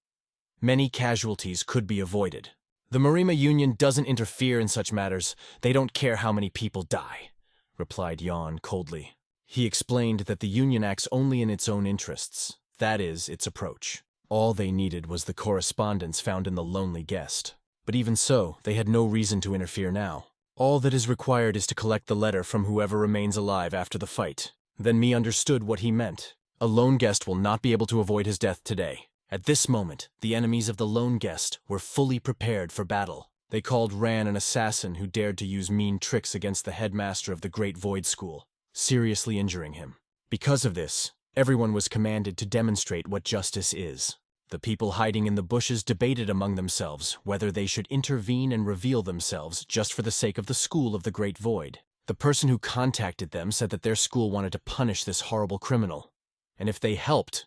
many casualties could be avoided. The Murim Union doesn't interfere in such matters. They don't care how many people die, replied Yeon coldly. He explained that the Union acts only in its own interests. That is, its approach. All they needed was the correspondence found in the lonely guest. But even so, they had no reason to interfere now. All that is required is to collect the letter from whoever remains alive after the fight. Then Mi understood what he meant. A lone guest will not be able to avoid his death today. At this moment, the enemies of the lone guest were fully prepared for battle. They called Ran an assassin who dared to use mean tricks against the headmaster of the Great Void School, seriously injuring him. Because of this, everyone was commanded to demonstrate what justice is. The people hiding in the bushes debated among themselves whether they should intervene and reveal themselves just for the sake of the School of the Great Void. The person who contacted them said that their school wanted to punish this horrible criminal, and if they helped,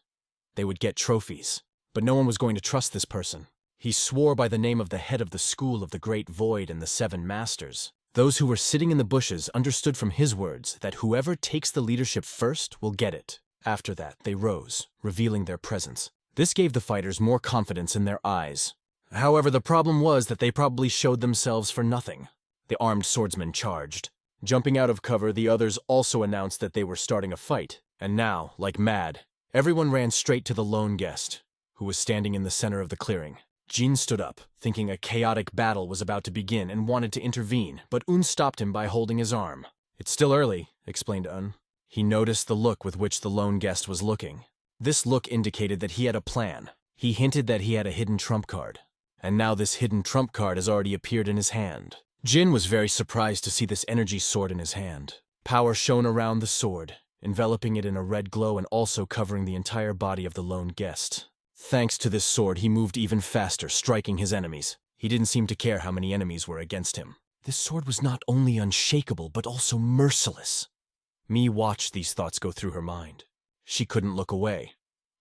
they would get trophies. But no one was going to trust this person. He swore by the name of the head of the School of the Great Void and the 7 Masters. Those who were sitting in the bushes understood from his words that whoever takes the leadership first will get it. After that, they rose, revealing their presence. This gave the fighters more confidence in their eyes. However, the problem was that they probably showed themselves for nothing. The armed swordsmen charged. Jumping out of cover, the others also announced that they were starting a fight. And now, like mad, everyone ran straight to the lone guest, who was standing in the center of the clearing. Jin stood up, thinking a chaotic battle was about to begin and wanted to intervene, but Un stopped him by holding his arm. "It's still early," explained Un. He noticed the look with which the lone guest was looking. This look indicated that he had a plan. He hinted that he had a hidden trump card. And now this hidden trump card has already appeared in his hand. Jin was very surprised to see this energy sword in his hand. Power shone around the sword, enveloping it in a red glow and also covering the entire body of the lone guest. Thanks to this sword, he moved even faster, striking his enemies. He didn't seem to care how many enemies were against him. This sword was not only unshakable, but also merciless. Mi watched these thoughts go through her mind. She couldn't look away.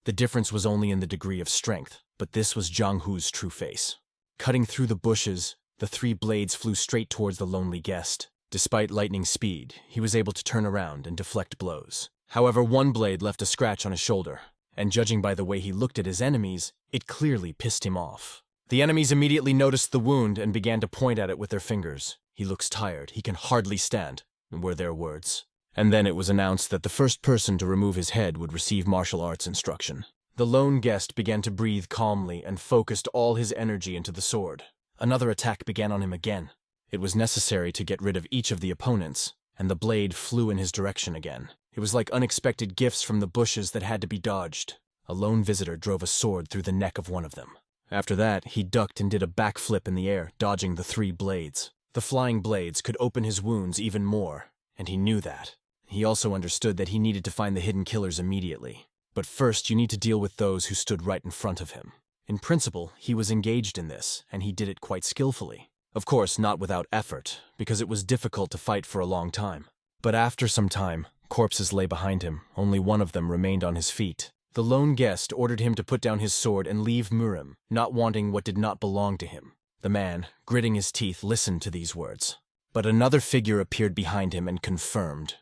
The difference was only in the degree of strength, but this was Zhang Hu's true face. Cutting through the bushes, the 3 blades flew straight towards the lonely guest. Despite lightning speed, he was able to turn around and deflect blows. However, one blade left a scratch on his shoulder, and judging by the way he looked at his enemies, it clearly pissed him off. The enemies immediately noticed the wound and began to point at it with their fingers. "He looks tired, he can hardly stand," were their words. And then it was announced that the first person to remove his head would receive martial arts instruction. The lone guest began to breathe calmly and focused all his energy into the sword. Another attack began on him again. It was necessary to get rid of each of the opponents, and the blade flew in his direction again. It was like unexpected gifts from the bushes that had to be dodged. A lone visitor drove a sword through the neck of one of them. After that, he ducked and did a backflip in the air, dodging the 3 blades. The flying blades could open his wounds even more, and he knew that. He also understood that he needed to find the hidden killers immediately. But first, you need to deal with those who stood right in front of him. In principle, he was engaged in this, and he did it quite skillfully. Of course, not without effort, because it was difficult to fight for a long time. But after some time, corpses lay behind him. Only one of them remained on his feet. The lone guest ordered him to put down his sword and leave Murim, not wanting what did not belong to him. The man, gritting his teeth, listened to these words. But another figure appeared behind him and confirmed.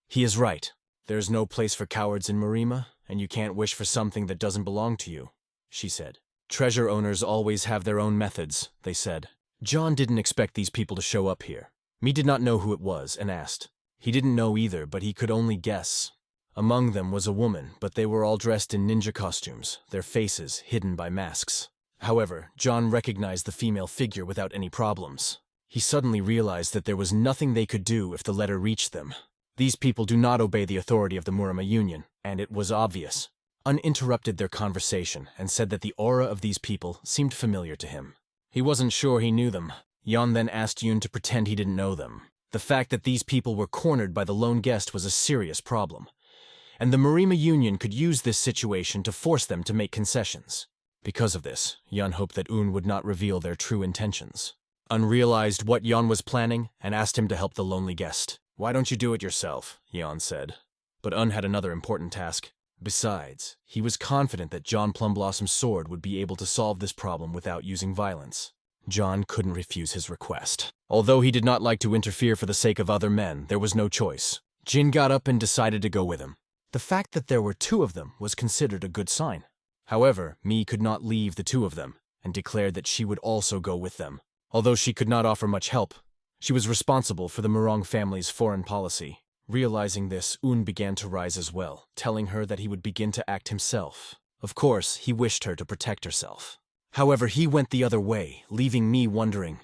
"He is right. There's no place for cowards in Murim, and you can't wish for something that doesn't belong to you," she said. "Treasure owners always have their own methods," they said. John didn't expect these people to show up here. Mi did not know who it was and asked. He didn't know either, but he could only guess. Among them was a woman, but they were all dressed in ninja costumes, their faces hidden by masks. However, John recognized the female figure without any problems. He suddenly realized that there was nothing they could do if the letter reached them. These people do not obey the authority of the Murim Union, and it was obvious. Uninterrupted their conversation and said that the aura of these people seemed familiar to him. He wasn't sure he knew them. Yan then asked Yun to pretend he didn't know them. The fact that these people were cornered by the lone guest was a serious problem, and the Murim Union could use this situation to force them to make concessions. Because of this, Yan hoped that Un would not reveal their true intentions. Un realized what Yan was planning and asked him to help the lonely guest. "Why don't you do it yourself?" Yan said. But Un had another important task. Besides, he was confident that John Plumblossom's sword would be able to solve this problem without using violence. John couldn't refuse his request. Although he did not like to interfere for the sake of other men, there was no choice. Jin got up and decided to go with him. The fact that there were 2 of them was considered a good sign. However, Mi could not leave the 2 of them, and declared that she would also go with them. Although she could not offer much help, she was responsible for the Murang family's foreign policy. Realizing this, Un began to rise as well, telling her that he would begin to act himself. Of course, he wished her to protect herself. However, he went the other way, leaving me wondering,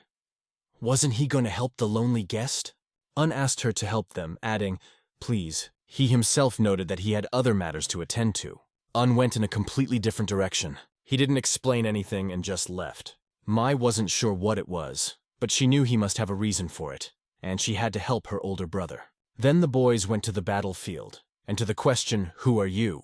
wasn't he going to help the lonely guest? Un asked her to help them, adding, "Please." He himself noted that he had other matters to attend to. Un went in a completely different direction. He didn't explain anything and just left. Mai wasn't sure what it was, but she knew he must have a reason for it, and she had to help her older brother. Then the boys went to the battlefield, and to the question, "Who are you?"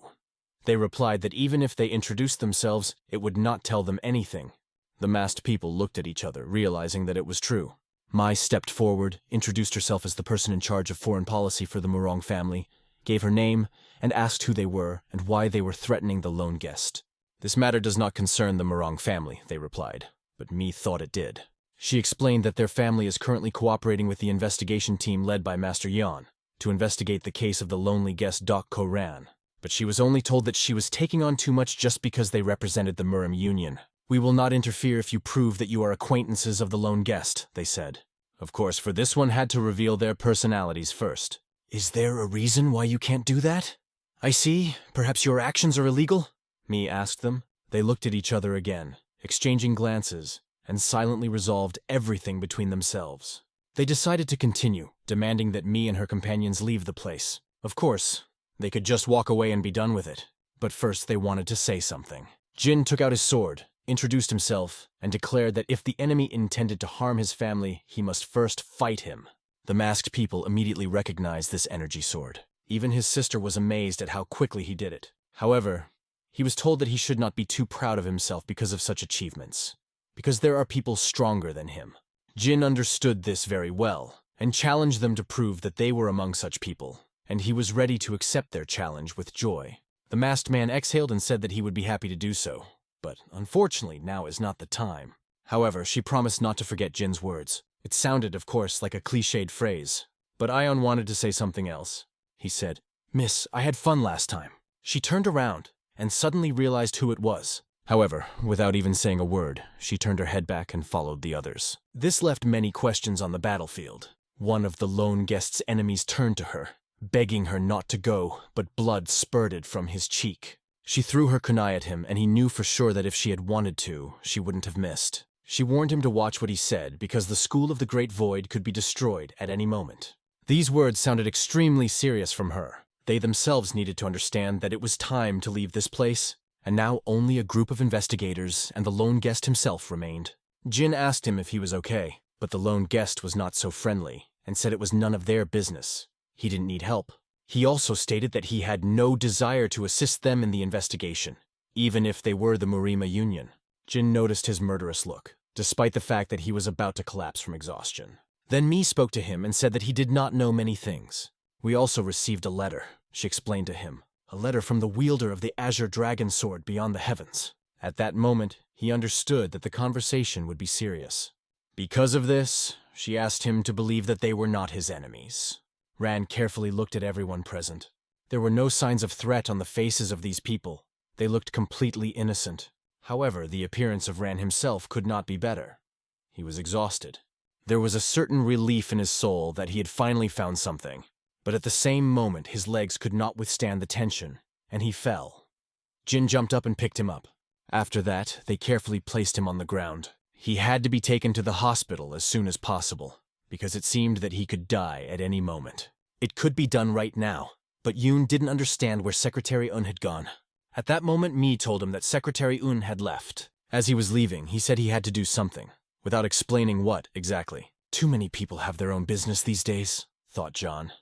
They replied that even if they introduced themselves, it would not tell them anything. The masked people looked at each other, realizing that it was true. Mai stepped forward, introduced herself as the person in charge of foreign policy for the Murang family, gave her name, and asked who they were and why they were threatening the lone guest. "This matter does not concern the Murang family," they replied, but Mi thought it did. She explained that their family is currently cooperating with the investigation team led by Master Yan to investigate the case of the lonely guest Doc Koran, but she was only told that she was taking on too much just because they represented the Murim Union. "We will not interfere if you prove that you are acquaintances of the lone guest," they said. Of course, for this one had to reveal their personalities first. "Is there a reason why you can't do that?" "I see. Perhaps your actions are illegal?" Mi asked them. They looked at each other again, exchanging glances, and silently resolved everything between themselves. They decided to continue, demanding that Mi and her companions leave the place. Of course, they could just walk away and be done with it. But first they wanted to say something. Jin took out his sword, introduced himself, and declared that if the enemy intended to harm his family, he must first fight him. The masked people immediately recognized this energy sword. Even his sister was amazed at how quickly he did it. However, he was told that he should not be too proud of himself because of such achievements, because there are people stronger than him. Jin understood this very well, and challenged them to prove that they were among such people, and he was ready to accept their challenge with joy. The masked man exhaled and said that he would be happy to do so, but unfortunately now is not the time. However, she promised not to forget Jin's words. It sounded, of course, like a cliched phrase, but Ion wanted to say something else. He said, "Miss, I had fun last time." She turned around and suddenly realized who it was. However, without even saying a word, she turned her head back and followed the others. This left many questions on the battlefield. One of the lone guest's enemies turned to her, begging her not to go, but blood spurted from his cheek. She threw her kunai at him, and he knew for sure that if she had wanted to, she wouldn't have missed. She warned him to watch what he said, because the School of the Great Void could be destroyed at any moment. These words sounded extremely serious from her. They themselves needed to understand that it was time to leave this place, and now only a group of investigators and the lone guest himself remained. Jin asked him if he was okay, but the lone guest was not so friendly, and said it was none of their business. He didn't need help. He also stated that he had no desire to assist them in the investigation, even if they were the Murim Union. Jin noticed his murderous look, despite the fact that he was about to collapse from exhaustion. Then Mi spoke to him and said that he did not know many things. "We also received a letter," she explained to him. "A letter from the wielder of the Azure Dragon Sword beyond the heavens." At that moment, he understood that the conversation would be serious. Because of this, she asked him to believe that they were not his enemies. Rand carefully looked at everyone present. There were no signs of threat on the faces of these people. They looked completely innocent. However, the appearance of Rand himself could not be better. He was exhausted. There was a certain relief in his soul that he had finally found something, but at the same moment his legs could not withstand the tension, and he fell. Jin jumped up and picked him up. After that, they carefully placed him on the ground. He had to be taken to the hospital as soon as possible, because it seemed that he could die at any moment. It could be done right now, but Yoon didn't understand where Secretary Un had gone. At that moment, Mi told him that Secretary Un had left. As he was leaving, he said he had to do something, without explaining what exactly. Too many people have their own business these days, thought John.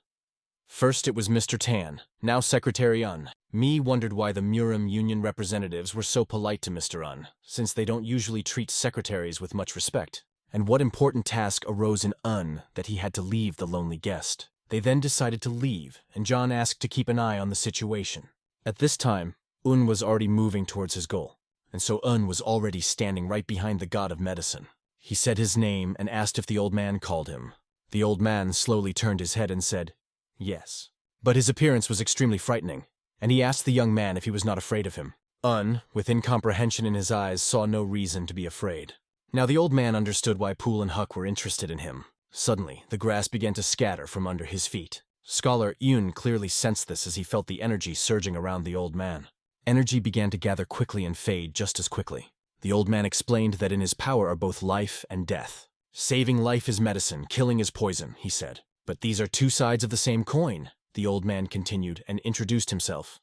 First it was Mr. Tan, now Secretary Un. Mi wondered why the Murim Union representatives were so polite to Mr. Un, since they don't usually treat secretaries with much respect. And what important task arose in Un that he had to leave the lonely guest. They then decided to leave, and John asked to keep an eye on the situation. At this time, Un was already moving towards his goal, and so Un was already standing right behind the god of medicine. He said his name and asked if the old man called him. The old man slowly turned his head and said, "Yes." But his appearance was extremely frightening, and he asked the young man if he was not afraid of him. Un, with incomprehension in his eyes, saw no reason to be afraid. Now the old man understood why Pool and Huck were interested in him. Suddenly, the grass began to scatter from under his feet. Scholar Yoon clearly sensed this as he felt the energy surging around the old man. Energy began to gather quickly and fade just as quickly. The old man explained that in his power are both life and death. Saving life is medicine, killing is poison, he said. But these are two sides of the same coin, the old man continued and introduced himself.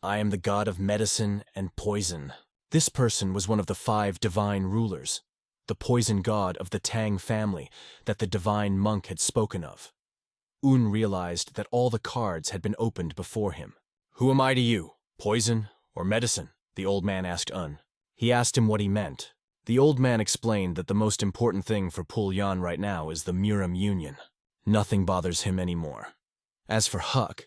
I am the god of medicine and poison. This person was one of the 5 divine rulers, the poison god of the Tang family that the divine monk had spoken of. Un realized that all the cards had been opened before him. Who am I to you, poison or medicine? The old man asked Un. He asked him what he meant. The old man explained that the most important thing for Pul Yan right now is the Murim Union. Nothing bothers him anymore. As for Huck,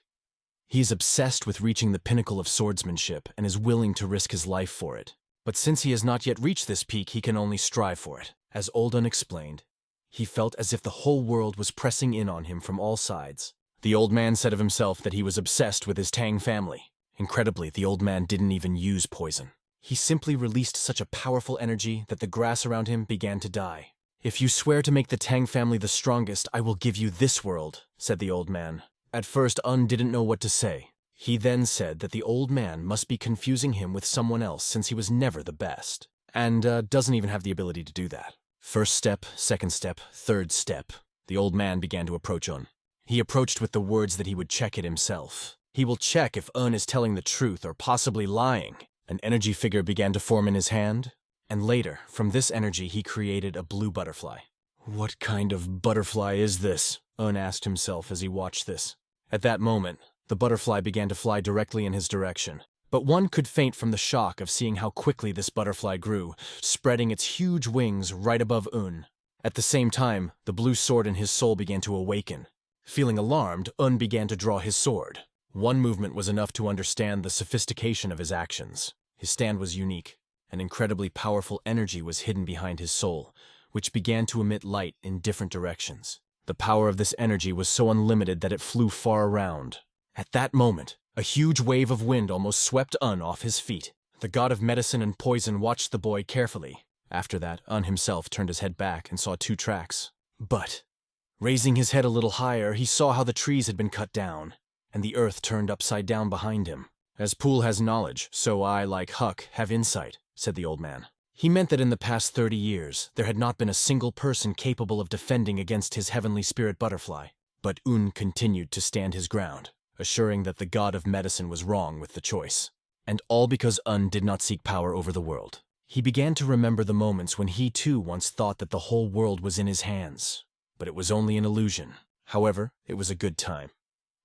he is obsessed with reaching the pinnacle of swordsmanship and is willing to risk his life for it. But since he has not yet reached this peak, he can only strive for it. As Old Un explained, he felt as if the whole world was pressing in on him from all sides. The old man said of himself that he was obsessed with his Tang family. Incredibly, the old man didn't even use poison. He simply released such a powerful energy that the grass around him began to die. "If you swear to make the Tang family the strongest, I will give you this world," said the old man. At first, Un didn't know what to say. He then said that the old man must be confusing him with someone else since he was never the best, and doesn't even have the ability to do that. First step, second step, third step. The old man began to approach Un. He approached with the words that he would check it himself. He will check if Un is telling the truth or possibly lying. An energy figure began to form in his hand, and later, from this energy, he created a blue butterfly. "What kind of butterfly is this?" Un asked himself as he watched this. At that moment, the butterfly began to fly directly in his direction. But one could faint from the shock of seeing how quickly this butterfly grew, spreading its huge wings right above Un. At the same time, the blue sword in his soul began to awaken. Feeling alarmed, Un began to draw his sword. One movement was enough to understand the sophistication of his actions. His stand was unique. An incredibly powerful energy was hidden behind his soul, which began to emit light in different directions. The power of this energy was so unlimited that it flew far around. At that moment, a huge wave of wind almost swept Un off his feet. The god of medicine and poison watched the boy carefully. After that, Un himself turned his head back and saw 2 tracks. But, raising his head a little higher, he saw how the trees had been cut down, and the earth turned upside down behind him. "As Poole has knowledge, so I, like Huck, have insight," said the old man. He meant that in the past 30 years, there had not been a single person capable of defending against his heavenly spirit butterfly. But Un continued to stand his ground, assuring that the god of medicine was wrong with the choice. And all because Un did not seek power over the world. He began to remember the moments when he too once thought that the whole world was in his hands. But it was only an illusion. However, it was a good time.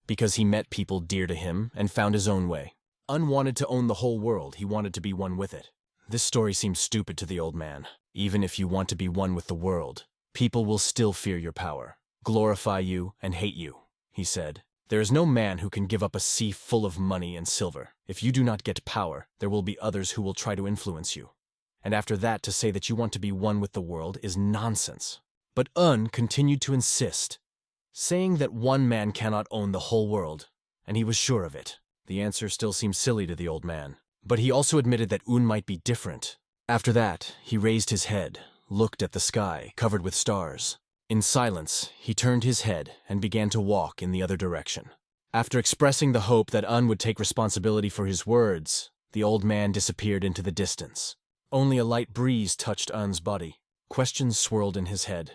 Because he met people dear to him and found his own way. Un wanted to own the whole world, he wanted to be one with it. This story seemed stupid to the old man. Even if you want to be one with the world, people will still fear your power, glorify you, and hate you, he said. There is no man who can give up a sea full of money and silver. If you do not get power, there will be others who will try to influence you. And after that, to say that you want to be one with the world is nonsense. But Un continued to insist, saying that one man cannot own the whole world, and he was sure of it. The answer still seemed silly to the old man, but he also admitted that Un might be different. After that, he raised his head, looked at the sky, covered with stars. In silence, he turned his head and began to walk in the other direction. After expressing the hope that Un would take responsibility for his words, the old man disappeared into the distance. Only a light breeze touched Un's body. Questions swirled in his head.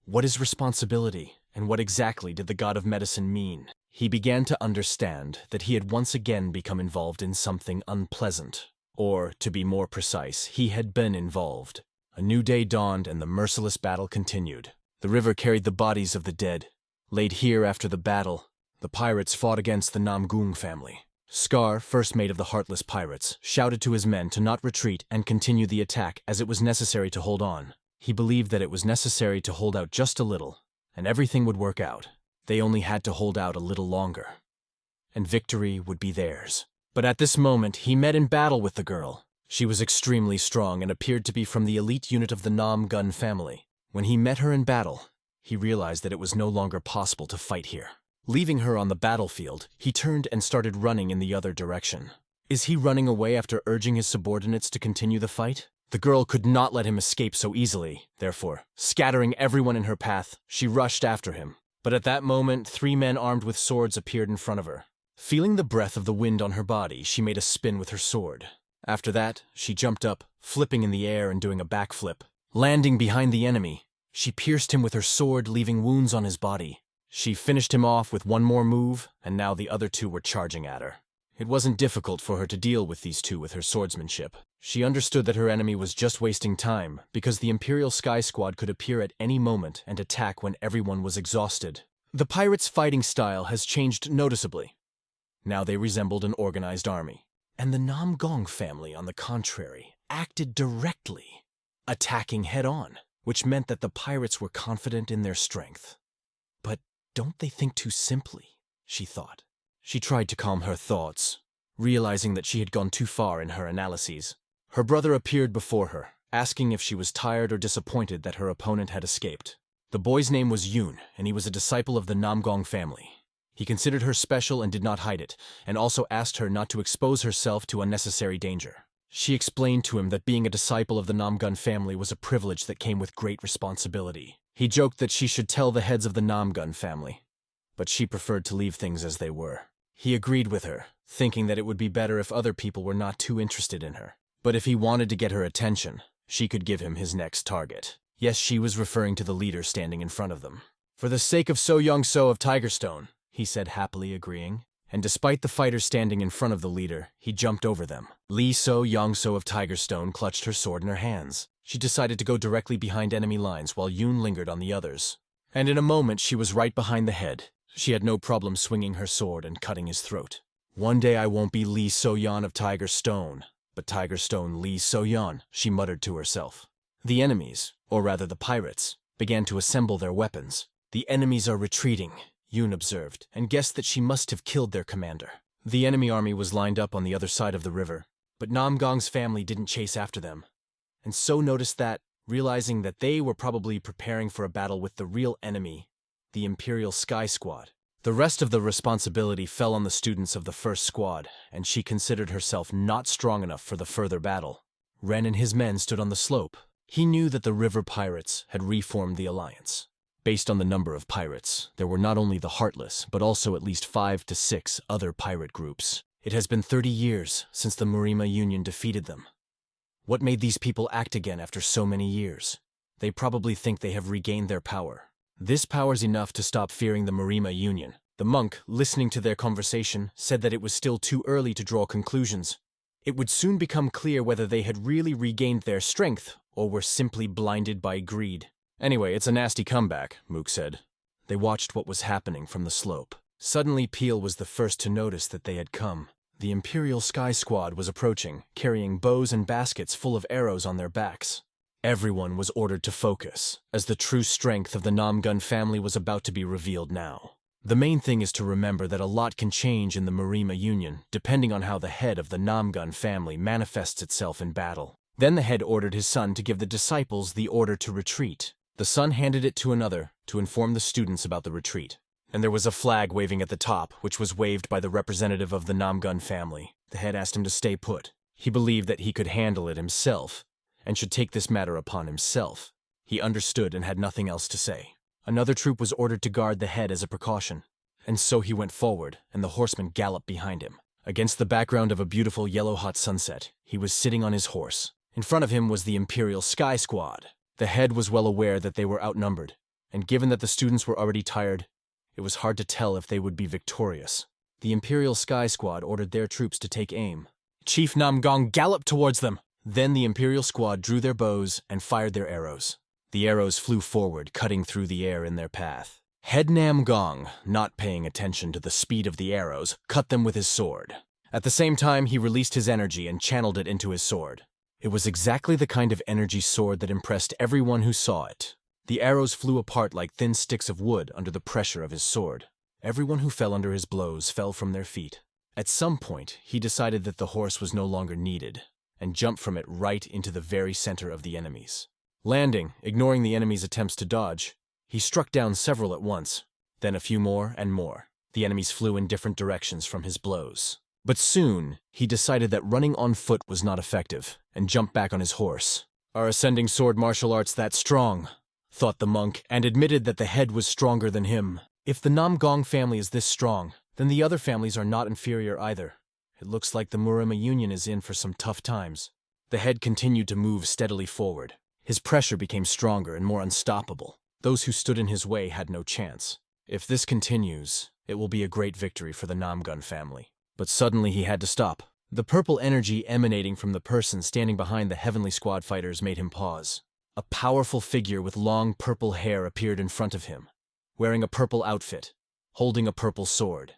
What is responsibility, and what exactly did the god of medicine mean? He began to understand that he had once again become involved in something unpleasant. Or, to be more precise, he had been involved. A new day dawned and the merciless battle continued. The river carried the bodies of the dead. Laid here after the battle, the pirates fought against the Namgung family. Scar, first mate of the Heartless Pirates, shouted to his men to not retreat and continue the attack as it was necessary to hold on. He believed that it was necessary to hold out just a little, and everything would work out. They only had to hold out a little longer, and victory would be theirs. But at this moment, he met in battle with the girl. She was extremely strong and appeared to be from the elite unit of the Nam Gun family. When he met her in battle, he realized that it was no longer possible to fight here. Leaving her on the battlefield, he turned and started running in the other direction. Is he running away after urging his subordinates to continue the fight? The girl could not let him escape so easily. Therefore, scattering everyone in her path, she rushed after him. But at that moment, 3 men armed with swords appeared in front of her. Feeling the breath of the wind on her body, she made a spin with her sword. After that, she jumped up, flipping in the air and doing a backflip. Landing behind the enemy, she pierced him with her sword, leaving wounds on his body. She finished him off with one more move, and now the other 2 were charging at her. It wasn't difficult for her to deal with these 2 with her swordsmanship. She understood that her enemy was just wasting time, because the Imperial Sky Squad could appear at any moment and attack when everyone was exhausted. The pirates' fighting style has changed noticeably. Now they resembled an organized army. And the Namgong family, on the contrary, acted directly, attacking head-on, which meant that the pirates were confident in their strength. But don't they think too simply? She thought. She tried to calm her thoughts, realizing that she had gone too far in her analyses. Her brother appeared before her, asking if she was tired or disappointed that her opponent had escaped. The boy's name was Hyun, and he was a disciple of the Namgong family. He considered her special and did not hide it, and also asked her not to expose herself to unnecessary danger. She explained to him that being a disciple of the Namgun family was a privilege that came with great responsibility. He joked that she should tell the heads of the Namgun family, but she preferred to leave things as they were. He agreed with her, thinking that it would be better if other people were not too interested in her. But if he wanted to get her attention, she could give him his next target. Yes, she was referring to the leader standing in front of them. For the sake of So Young-so of Tigerstone, he said, happily agreeing. And despite the fighters standing in front of the leader, he jumped over them. Lee So Young-so of Tigerstone clutched her sword in her hands. She decided to go directly behind enemy lines while Yoon lingered on the others. And in a moment she was right behind the head. She had no problem swinging her sword and cutting his throat. One day I won't be Lee So-yeon of Tigerstone, but Tigerstone Lee So-yeon, she muttered to herself. The enemies, or rather the pirates, began to assemble their weapons. The enemies are retreating, Yoon observed, and guessed that she must have killed their commander. The enemy army was lined up on the other side of the river, but Namgong's family didn't chase after them, and So noticed that, realizing that they were probably preparing for a battle with the real enemy, the Imperial Sky Squad. The rest of the responsibility fell on the students of the first squad, and she considered herself not strong enough for the further battle. Ren and his men stood on the slope. He knew that the river pirates had reformed the alliance. Based on the number of pirates, there were not only the Heartless, but also at least 5 to 6 other pirate groups. It has been 30 years since the Murim Union defeated them. What made these people act again after so many years? They probably think they have regained their power. This power's enough to stop fearing the Murim Union. The monk, listening to their conversation, said that it was still too early to draw conclusions. It would soon become clear whether they had really regained their strength or were simply blinded by greed. Anyway, it's a nasty comeback, Mook said. They watched what was happening from the slope. Suddenly Peel was the first to notice that they had come. The Imperial Sky Squad was approaching, carrying bows and baskets full of arrows on their backs. Everyone was ordered to focus, as the true strength of the Namgun family was about to be revealed now. The main thing is to remember that a lot can change in the Murim Union, depending on how the head of the Namgun family manifests itself in battle. Then the head ordered his son to give the disciples the order to retreat. The son handed it to another to inform the students about the retreat. And there was a flag waving at the top, which was waved by the representative of the Namgun family. The head asked him to stay put. He believed that he could handle it himself, and should take this matter upon himself. He understood and had nothing else to say. Another troop was ordered to guard the head as a precaution. And so he went forward, and the horsemen galloped behind him. Against the background of a beautiful yellow-hot sunset, he was sitting on his horse. In front of him was the Imperial Sky Squad. The head was well aware that they were outnumbered, and given that the students were already tired, it was hard to tell if they would be victorious. The Imperial Sky Squad ordered their troops to take aim. Chief Namgong galloped towards them. Then the Imperial Squad drew their bows and fired their arrows. The arrows flew forward, cutting through the air in their path. Head Namgong, not paying attention to the speed of the arrows, cut them with his sword. At the same time, he released his energy and channeled it into his sword. It was exactly the kind of energy sword that impressed everyone who saw it. The arrows flew apart like thin sticks of wood under the pressure of his sword. Everyone who fell under his blows fell from their feet. At some point, he decided that the horse was no longer needed, and jumped from it right into the very center of the enemies. Landing, ignoring the enemy's attempts to dodge, he struck down several at once, then a few more and more. The enemies flew in different directions from his blows. But soon, he decided that running on foot was not effective, and jumped back on his horse. Are ascending sword martial arts that strong? Thought the monk, and admitted that the head was stronger than him. If the Namgong family is this strong, then the other families are not inferior either. It looks like the Murim Union is in for some tough times. The head continued to move steadily forward. His pressure became stronger and more unstoppable. Those who stood in his way had no chance. If this continues, it will be a great victory for the Namgun family. But suddenly he had to stop. The purple energy emanating from the person standing behind the Heavenly Squad fighters made him pause. A powerful figure with long purple hair appeared in front of him, wearing a purple outfit, holding a purple sword.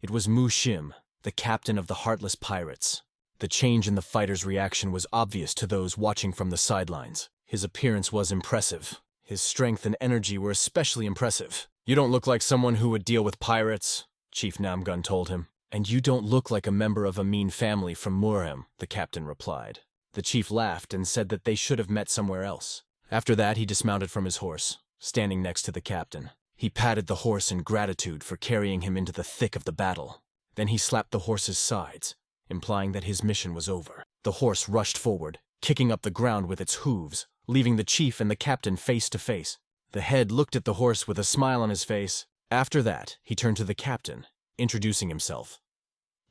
It was Mu Shim, the captain of the Heartless Pirates. The change in the fighter's reaction was obvious to those watching from the sidelines. His appearance was impressive. His strength and energy were especially impressive. "You don't look like someone who would deal with pirates," Chief Namgun told him. "And you don't look like a member of a mean family from Murim," the captain replied. The chief laughed and said that they should have met somewhere else. After that, he dismounted from his horse, standing next to the captain. He patted the horse in gratitude for carrying him into the thick of the battle. Then he slapped the horse's sides, implying that his mission was over. The horse rushed forward, kicking up the ground with its hooves, leaving the chief and the captain face to face. The head looked at the horse with a smile on his face. After that, he turned to the captain, introducing himself.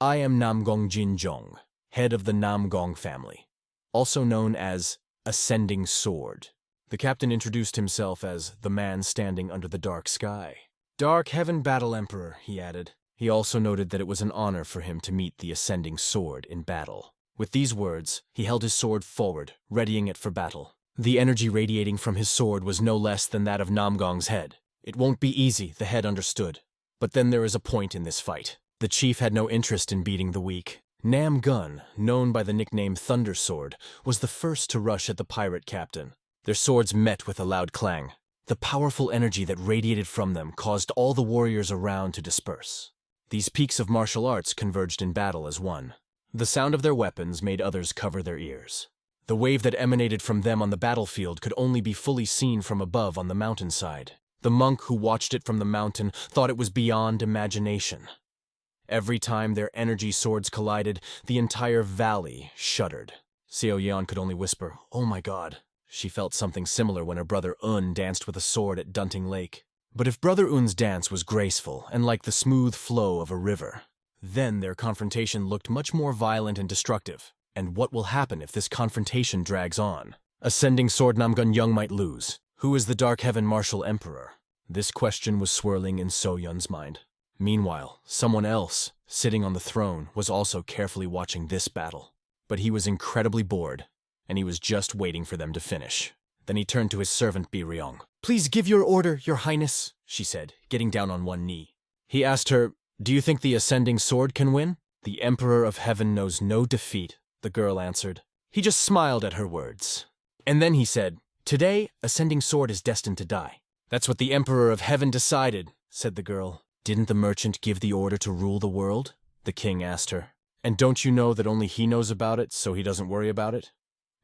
I am Namgong Jinjong, head of the Namgong family, also known as Ascending Sword. The captain introduced himself as the man standing under the dark sky. Dark Heaven Battle Emperor, he added. He also noted that it was an honor for him to meet the Ascending Sword in battle. With these words, he held his sword forward, readying it for battle. The energy radiating from his sword was no less than that of Namgong's head. It won't be easy, the head understood. But then there is a point in this fight. The chief had no interest in beating the weak. Nam Gun, known by the nickname Thunder Sword, was the first to rush at the pirate captain. Their swords met with a loud clang. The powerful energy that radiated from them caused all the warriors around to disperse. These peaks of martial arts converged in battle as one. The sound of their weapons made others cover their ears. The wave that emanated from them on the battlefield could only be fully seen from above on the mountainside. The monk who watched it from the mountain thought it was beyond imagination. Every time their energy swords collided, the entire valley shuddered. Seo Yeon could only whisper, "Oh my God." She felt something similar when her brother Un danced with a sword at Dunting Lake. But if Brother Un's dance was graceful and like the smooth flow of a river, then their confrontation looked much more violent and destructive. And what will happen if this confrontation drags on? Ascending Sword Namgun Young might lose. Who is the Dark Heaven Martial Emperor? This question was swirling in So-Yun's mind. Meanwhile, someone else, sitting on the throne, was also carefully watching this battle. But he was incredibly bored, and he was just waiting for them to finish. Then he turned to his servant Biryong. "Please give your order, your highness," she said, getting down on one knee. He asked her, "Do you think the Ascending Sword can win?" "The Emperor of Heaven knows no defeat," the girl answered. He just smiled at her words. And then he said, "Today, Ascending Sword is destined to die." "That's what the Emperor of Heaven decided," said the girl. "Didn't the merchant give the order to rule the world?" the king asked her. "And don't you know that only he knows about it, so he doesn't worry about it?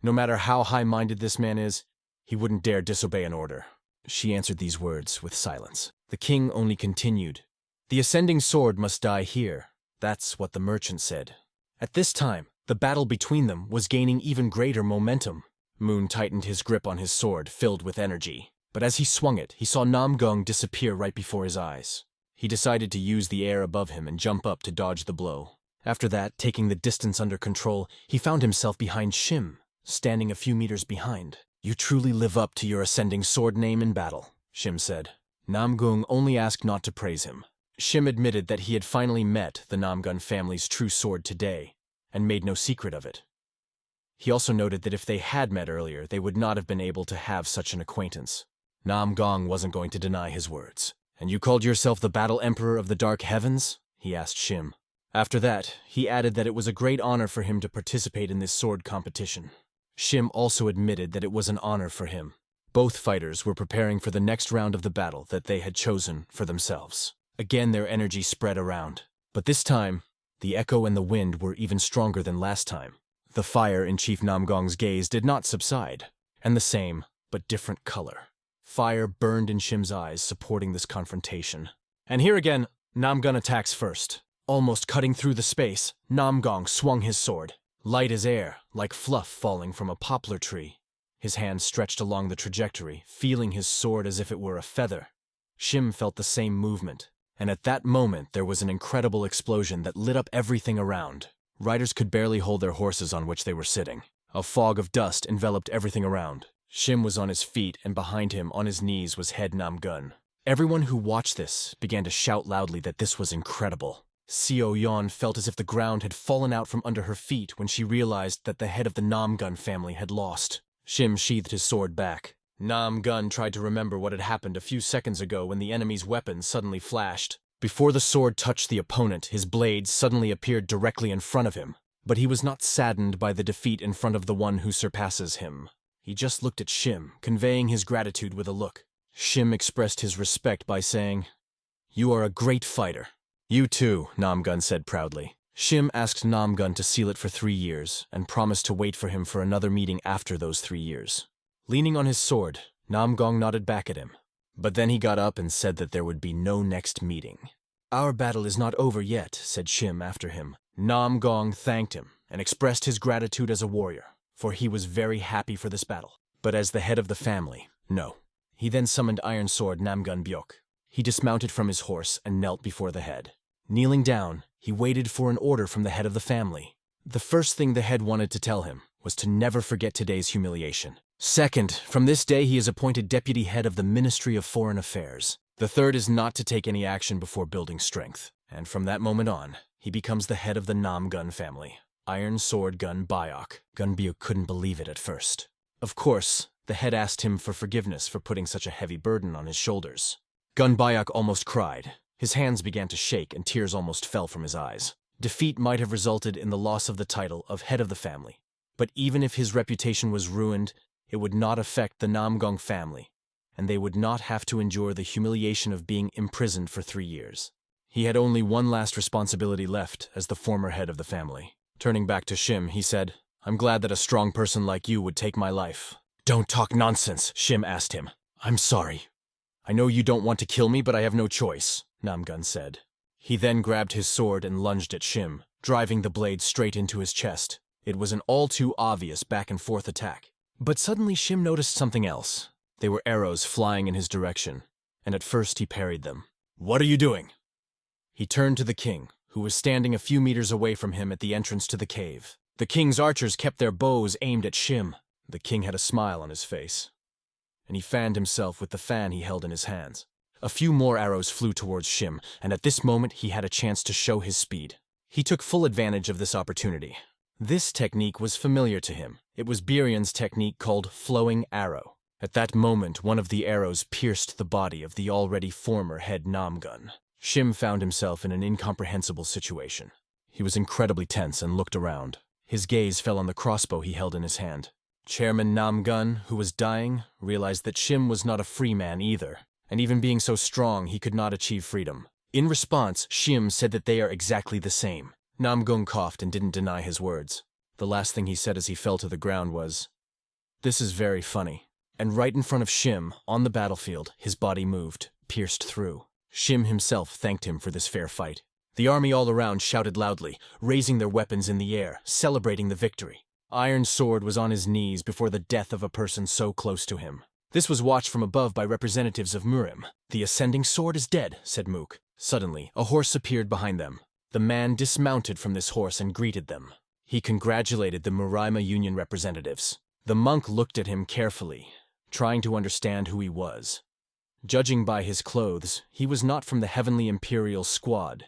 No matter how high-minded this man is, he wouldn't dare disobey an order." She answered these words with silence. The king only continued, "The Ascending Sword must die here." That's what the merchant said. At this time, the battle between them was gaining even greater momentum. Moon tightened his grip on his sword, filled with energy. But as he swung it, he saw Namgung disappear right before his eyes. He decided to use the air above him and jump up to dodge the blow. After that, taking the distance under control, he found himself behind Shim, standing a few meters behind. "You truly live up to your Ascending Sword name in battle," Shim said. Namgung only asked not to praise him. Shim admitted that he had finally met the Namgun family's true sword today, and made no secret of it. He also noted that if they had met earlier, they would not have been able to have such an acquaintance. Namgong wasn't going to deny his words. "And you called yourself the Battle Emperor of the Dark Heavens?" he asked Shim. After that, he added that it was a great honor for him to participate in this sword competition. Shim also admitted that it was an honor for him. Both fighters were preparing for the next round of the battle that they had chosen for themselves. Again their energy spread around. But this time, the echo and the wind were even stronger than last time. The fire in Chief Namgong's gaze did not subside, and the same, but different color. Fire burned in Shim's eyes, supporting this confrontation. And here again, Namgun attacks first. Almost cutting through the space, Namgong swung his sword. Light as air, like fluff falling from a poplar tree. His hand stretched along the trajectory, feeling his sword as if it were a feather. Shim felt the same movement, and at that moment there was an incredible explosion that lit up everything around. Riders could barely hold their horses on which they were sitting. A fog of dust enveloped everything around. Shim was on his feet, and behind him, on his knees, was Head Namgun. Everyone who watched this began to shout loudly that this was incredible. Seo Yeon felt as if the ground had fallen out from under her feet when she realized that the head of the Namgun family had lost. Shim sheathed his sword back. Namgun tried to remember what had happened a few seconds ago when the enemy's weapon suddenly flashed. Before the sword touched the opponent, his blade suddenly appeared directly in front of him. But he was not saddened by the defeat in front of the one who surpasses him. He just looked at Shim, conveying his gratitude with a look. Shim expressed his respect by saying, "You are a great fighter." "You too," Namgun said proudly. Shim asked Namgun to seal it for 3 years and promised to wait for him for another meeting after those 3 years. Leaning on his sword, Namgong nodded back at him. But then he got up and said that there would be no next meeting. "Our battle is not over yet," said Shim after him. Namgong thanked him and expressed his gratitude as a warrior, for he was very happy for this battle. But as the head of the family, no. He then summoned Iron Sword Namgun Byok. He dismounted from his horse and knelt before the head. Kneeling down, he waited for an order from the head of the family. The first thing the head wanted to tell him was to never forget today's humiliation. Second, from this day he is appointed deputy head of the Ministry of Foreign Affairs. The third is not to take any action before building strength. And from that moment on, he becomes the head of the Namgun family. Iron Sword Gun Byok. Gunbyuk couldn't believe it at first. Of course, the head asked him for forgiveness for putting such a heavy burden on his shoulders. Gun Byok almost cried. His hands began to shake and tears almost fell from his eyes. Defeat might have resulted in the loss of the title of head of the family. But even if his reputation was ruined, it would not affect the Namgong family, and they would not have to endure the humiliation of being imprisoned for 3 years. He had only one last responsibility left as the former head of the family. Turning back to Shim, he said, "I'm glad that a strong person like you would take my life." "Don't talk nonsense," Shim asked him. "I'm sorry. I know you don't want to kill me, but I have no choice," Namgun said. He then grabbed his sword and lunged at Shim, driving the blade straight into his chest. It was an all-too-obvious back-and-forth attack. But suddenly Shim noticed something else. They were arrows flying in his direction, and at first he parried them. "What are you doing?" He turned to the king, who was standing a few meters away from him at the entrance to the cave. The king's archers kept their bows aimed at Shim. The king had a smile on his face, and he fanned himself with the fan he held in his hands. A few more arrows flew towards Shim, and at this moment he had a chance to show his speed. He took full advantage of this opportunity. This technique was familiar to him. It was Birion's technique called flowing arrow. At that moment, one of the arrows pierced the body of the already former head Namgun. Shim found himself in an incomprehensible situation. He was incredibly tense and looked around. His gaze fell on the crossbow he held in his hand. Chairman Namgun, who was dying, realized that Shim was not a free man either, and even being so strong, he could not achieve freedom. In response, Shim said that they are exactly the same. Namgung coughed and didn't deny his words. The last thing he said as he fell to the ground was, "This is very funny." And right in front of Shim, on the battlefield, his body moved, pierced through. Shim himself thanked him for this fair fight. The army all around shouted loudly, raising their weapons in the air, celebrating the victory. Iron Sword was on his knees before the death of a person so close to him. This was watched from above by representatives of Murim. "The ascending sword is dead," said Mook. Suddenly, a horse appeared behind them. The man dismounted from this horse and greeted them. He congratulated the Murim Union representatives. The monk looked at him carefully, trying to understand who he was. Judging by his clothes, he was not from the Heavenly Imperial Squad,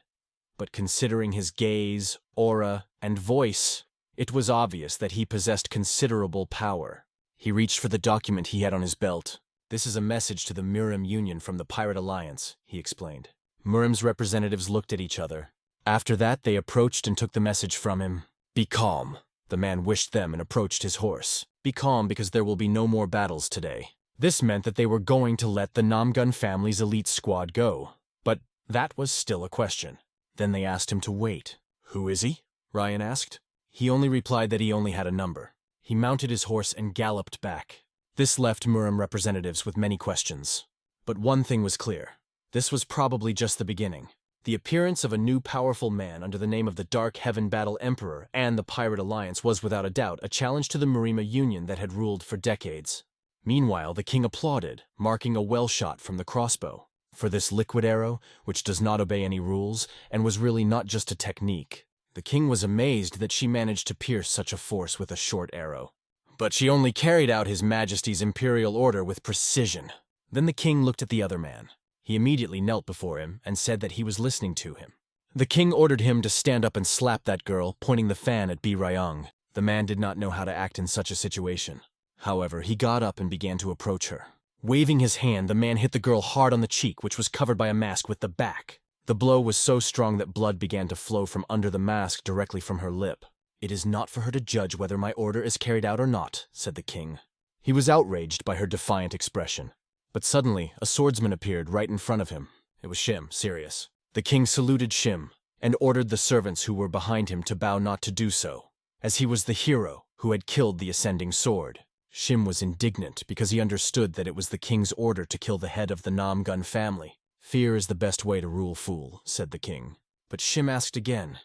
but considering his gaze, aura, and voice, it was obvious that he possessed considerable power. He reached for the document he had on his belt. "This is a message to the Murim Union from the Pirate Alliance," he explained. Murim's representatives looked at each other. After that, they approached and took the message from him. "Be calm." The man wished them and approached his horse. "Be calm because there will be no more battles today." This meant that they were going to let the Namgun family's elite squad go. But that was still a question. Then they asked him to wait. "Who is he?" Ryan asked. He only replied that he only had a number. He mounted his horse and galloped back. This left Murim representatives with many questions. But one thing was clear. This was probably just the beginning. The appearance of a new powerful man under the name of the Dark Heaven Battle Emperor and the Pirate Alliance was without a doubt a challenge to the Murim Union that had ruled for decades. Meanwhile, the king applauded, marking a well shot from the crossbow. For this liquid arrow, which does not obey any rules, and was really not just a technique. The king was amazed that she managed to pierce such a force with a short arrow. But she only carried out His Majesty's imperial order with precision. Then the king looked at the other man. He immediately knelt before him and said that he was listening to him. The king ordered him to stand up and slap that girl, pointing the fan at Bi Ryong. The man did not know how to act in such a situation. However, he got up and began to approach her. Waving his hand, the man hit the girl hard on the cheek, which was covered by a mask, with the back. The blow was so strong that blood began to flow from under the mask directly from her lip. "It is not for her to judge whether my order is carried out or not," said the king. He was outraged by her defiant expression. But suddenly, a swordsman appeared right in front of him. It was Shim, serious. The king saluted Shim, and ordered the servants who were behind him to bow not to do so, as he was the hero who had killed the ascending sword. Shim was indignant because he understood that it was the king's order to kill the head of the Namgun family. "Fear is the best way to rule, fool," said the king. But Shim asked again,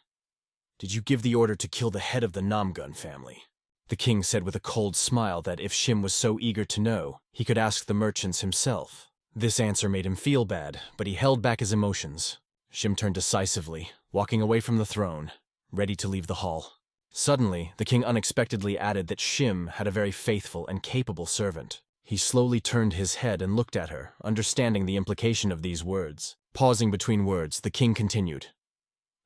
"Did you give the order to kill the head of the Namgun family?" The king said with a cold smile that if Shim was so eager to know, he could ask the merchants himself. This answer made him feel bad, but he held back his emotions. Shim turned decisively, walking away from the throne, ready to leave the hall. Suddenly, the king unexpectedly added that Shim had a very faithful and capable servant. He slowly turned his head and looked at her, understanding the implication of these words. Pausing between words, the king continued,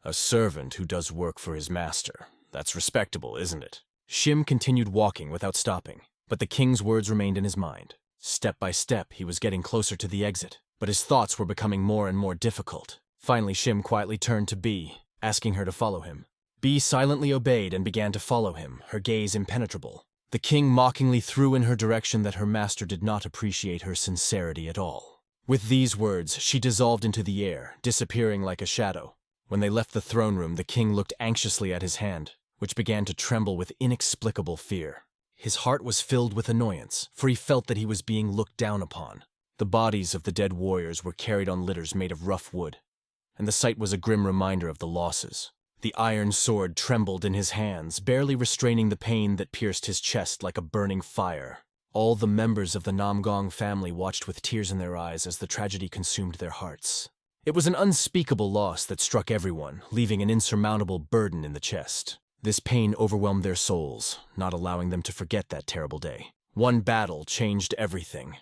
"A servant who does work for his master. That's respectable, isn't it?" Shim continued walking without stopping, but the king's words remained in his mind. Step by step, he was getting closer to the exit, but his thoughts were becoming more and more difficult. Finally, Shim quietly turned to B, asking her to follow him. B silently obeyed and began to follow him, her gaze impenetrable. The king mockingly threw in her direction that her master did not appreciate her sincerity at all. With these words, she dissolved into the air, disappearing like a shadow. When they left the throne room, the king looked anxiously at his hand, which began to tremble with inexplicable fear. His heart was filled with annoyance, for he felt that he was being looked down upon. The bodies of the dead warriors were carried on litters made of rough wood, and the sight was a grim reminder of the losses. The iron sword trembled in his hands, barely restraining the pain that pierced his chest like a burning fire. All the members of the Namgong family watched with tears in their eyes as the tragedy consumed their hearts. It was an unspeakable loss that struck everyone, leaving an insurmountable burden in the chest. This pain overwhelmed their souls, not allowing them to forget that terrible day. One battle changed everything.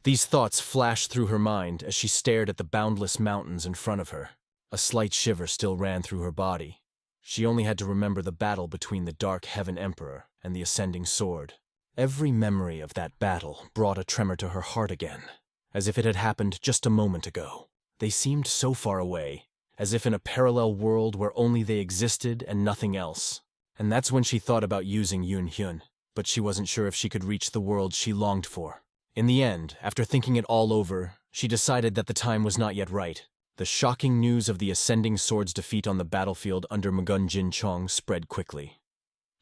These thoughts flashed through her mind as she stared at the boundless mountains in front of her. A slight shiver still ran through her body. She only had to remember the battle between the Dark Heaven Emperor and the Ascending Sword. Every memory of that battle brought a tremor to her heart again, as if it had happened just a moment ago. They seemed so far away, as if in a parallel world where only they existed and nothing else. And that's when she thought about using Hyun, but she wasn't sure if she could reach the world she longed for. In the end, after thinking it all over, she decided that the time was not yet right. The shocking news of the Ascending Sword's defeat on the battlefield under Magun Jin Chong spread quickly.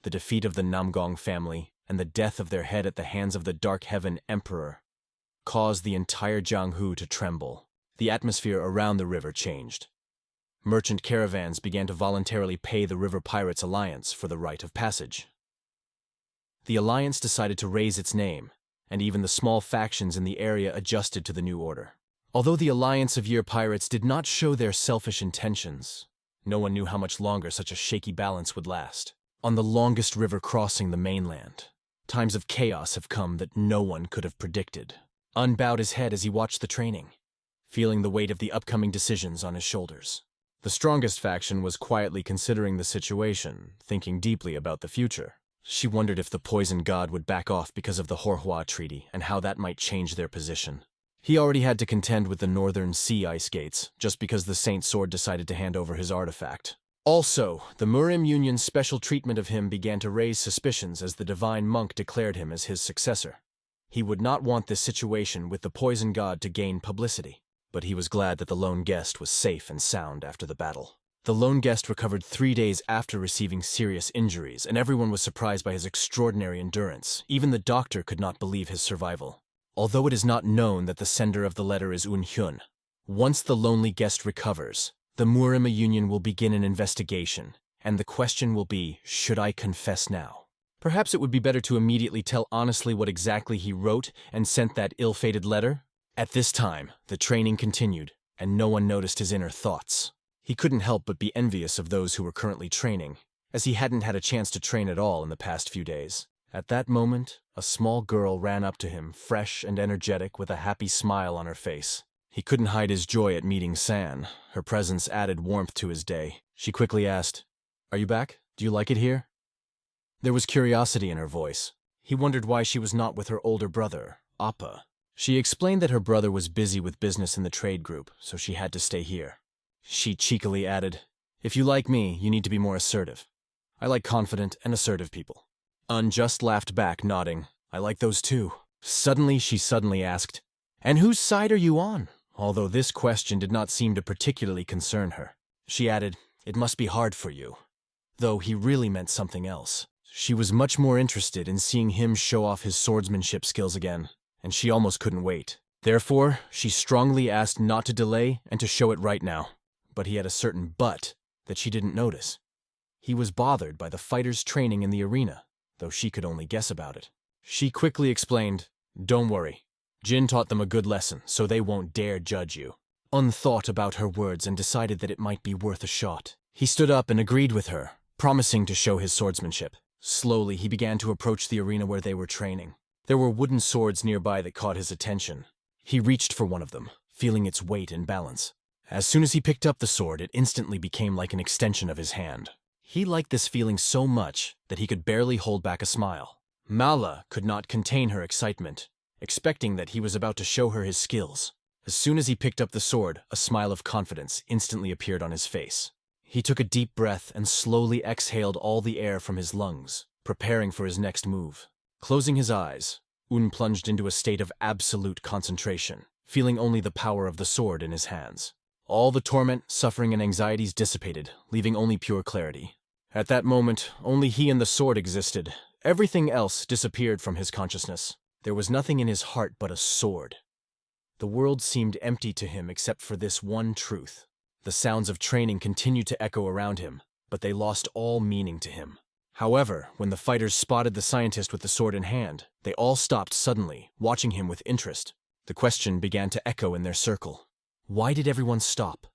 The defeat of the Namgong family and the death of their head at the hands of the Dark Heaven Emperor caused the entire Jianghu to tremble. The atmosphere around the river changed. Merchant caravans began to voluntarily pay the River Pirates Alliance for the right of passage. The alliance decided to raise its name, and even the small factions in the area adjusted to the new order. Although the Alliance of Year Pirates did not show their selfish intentions, no one knew how much longer such a shaky balance would last. On the longest river crossing the mainland, times of chaos have come that no one could have predicted. Un bowed his head as he watched the training, feeling the weight of the upcoming decisions on his shoulders. The strongest faction was quietly considering the situation, thinking deeply about the future. She wondered if the Poison God would back off because of the Horhua Treaty and how that might change their position. He already had to contend with the Northern Sea Ice Gates just because the Saint Sword decided to hand over his artifact. Also, the Murim Union's special treatment of him began to raise suspicions as the Divine Monk declared him as his successor. He would not want this situation with the Poison God to gain publicity, but he was glad that the lone guest was safe and sound after the battle. The lone guest recovered 3 days after receiving serious injuries, and everyone was surprised by his extraordinary endurance. Even the doctor could not believe his survival. Although it is not known that the sender of the letter is Hyun, once the lonely guest recovers, the Murim Union will begin an investigation, and the question will be, should I confess now? Perhaps it would be better to immediately tell honestly what exactly he wrote and sent that ill-fated letter? At this time, the training continued, and no one noticed his inner thoughts. He couldn't help but be envious of those who were currently training, as he hadn't had a chance to train at all in the past few days. At that moment, a small girl ran up to him, fresh and energetic, with a happy smile on her face. He couldn't hide his joy at meeting San. Her presence added warmth to his day. She quickly asked, "Are you back? Do you like it here?" There was curiosity in her voice. He wondered why she was not with her older brother, Appa. She explained that her brother was busy with business in the trade group, so she had to stay here. She cheekily added, "If you like me, you need to be more assertive. I like confident and assertive people." Un just laughed back, nodding, "I like those too." She suddenly asked, "And whose side are you on?" Although this question did not seem to particularly concern her. She added, It must be hard for you. Though he really meant something else. She was much more interested in seeing him show off his swordsmanship skills again, and she almost couldn't wait. Therefore, she strongly asked not to delay and to show it right now. But he had a certain but that she didn't notice. He was bothered by the fighters' training in the arena, though she could only guess about it. She quickly explained, "Don't worry. Jin taught them a good lesson, so they won't dare judge you." Un thought about her words and decided that it might be worth a shot. He stood up and agreed with her, promising to show his swordsmanship. Slowly, he began to approach the arena where they were training. There were wooden swords nearby that caught his attention. He reached for one of them, feeling its weight and balance. As soon as he picked up the sword, it instantly became like an extension of his hand. He liked this feeling so much that he could barely hold back a smile. Mala could not contain her excitement, expecting that he was about to show her his skills. As soon as he picked up the sword, a smile of confidence instantly appeared on his face. He took a deep breath and slowly exhaled all the air from his lungs, preparing for his next move. Closing his eyes, Un plunged into a state of absolute concentration, feeling only the power of the sword in his hands. All the torment, suffering, and anxieties dissipated, leaving only pure clarity. At that moment, only he and the sword existed. Everything else disappeared from his consciousness. There was nothing in his heart but a sword. The world seemed empty to him except for this one truth. The sounds of training continued to echo around him, but they lost all meaning to him. However, when the fighters spotted the scientist with the sword in hand, they all stopped suddenly, watching him with interest. The question began to echo in their circle. Why did everyone stop?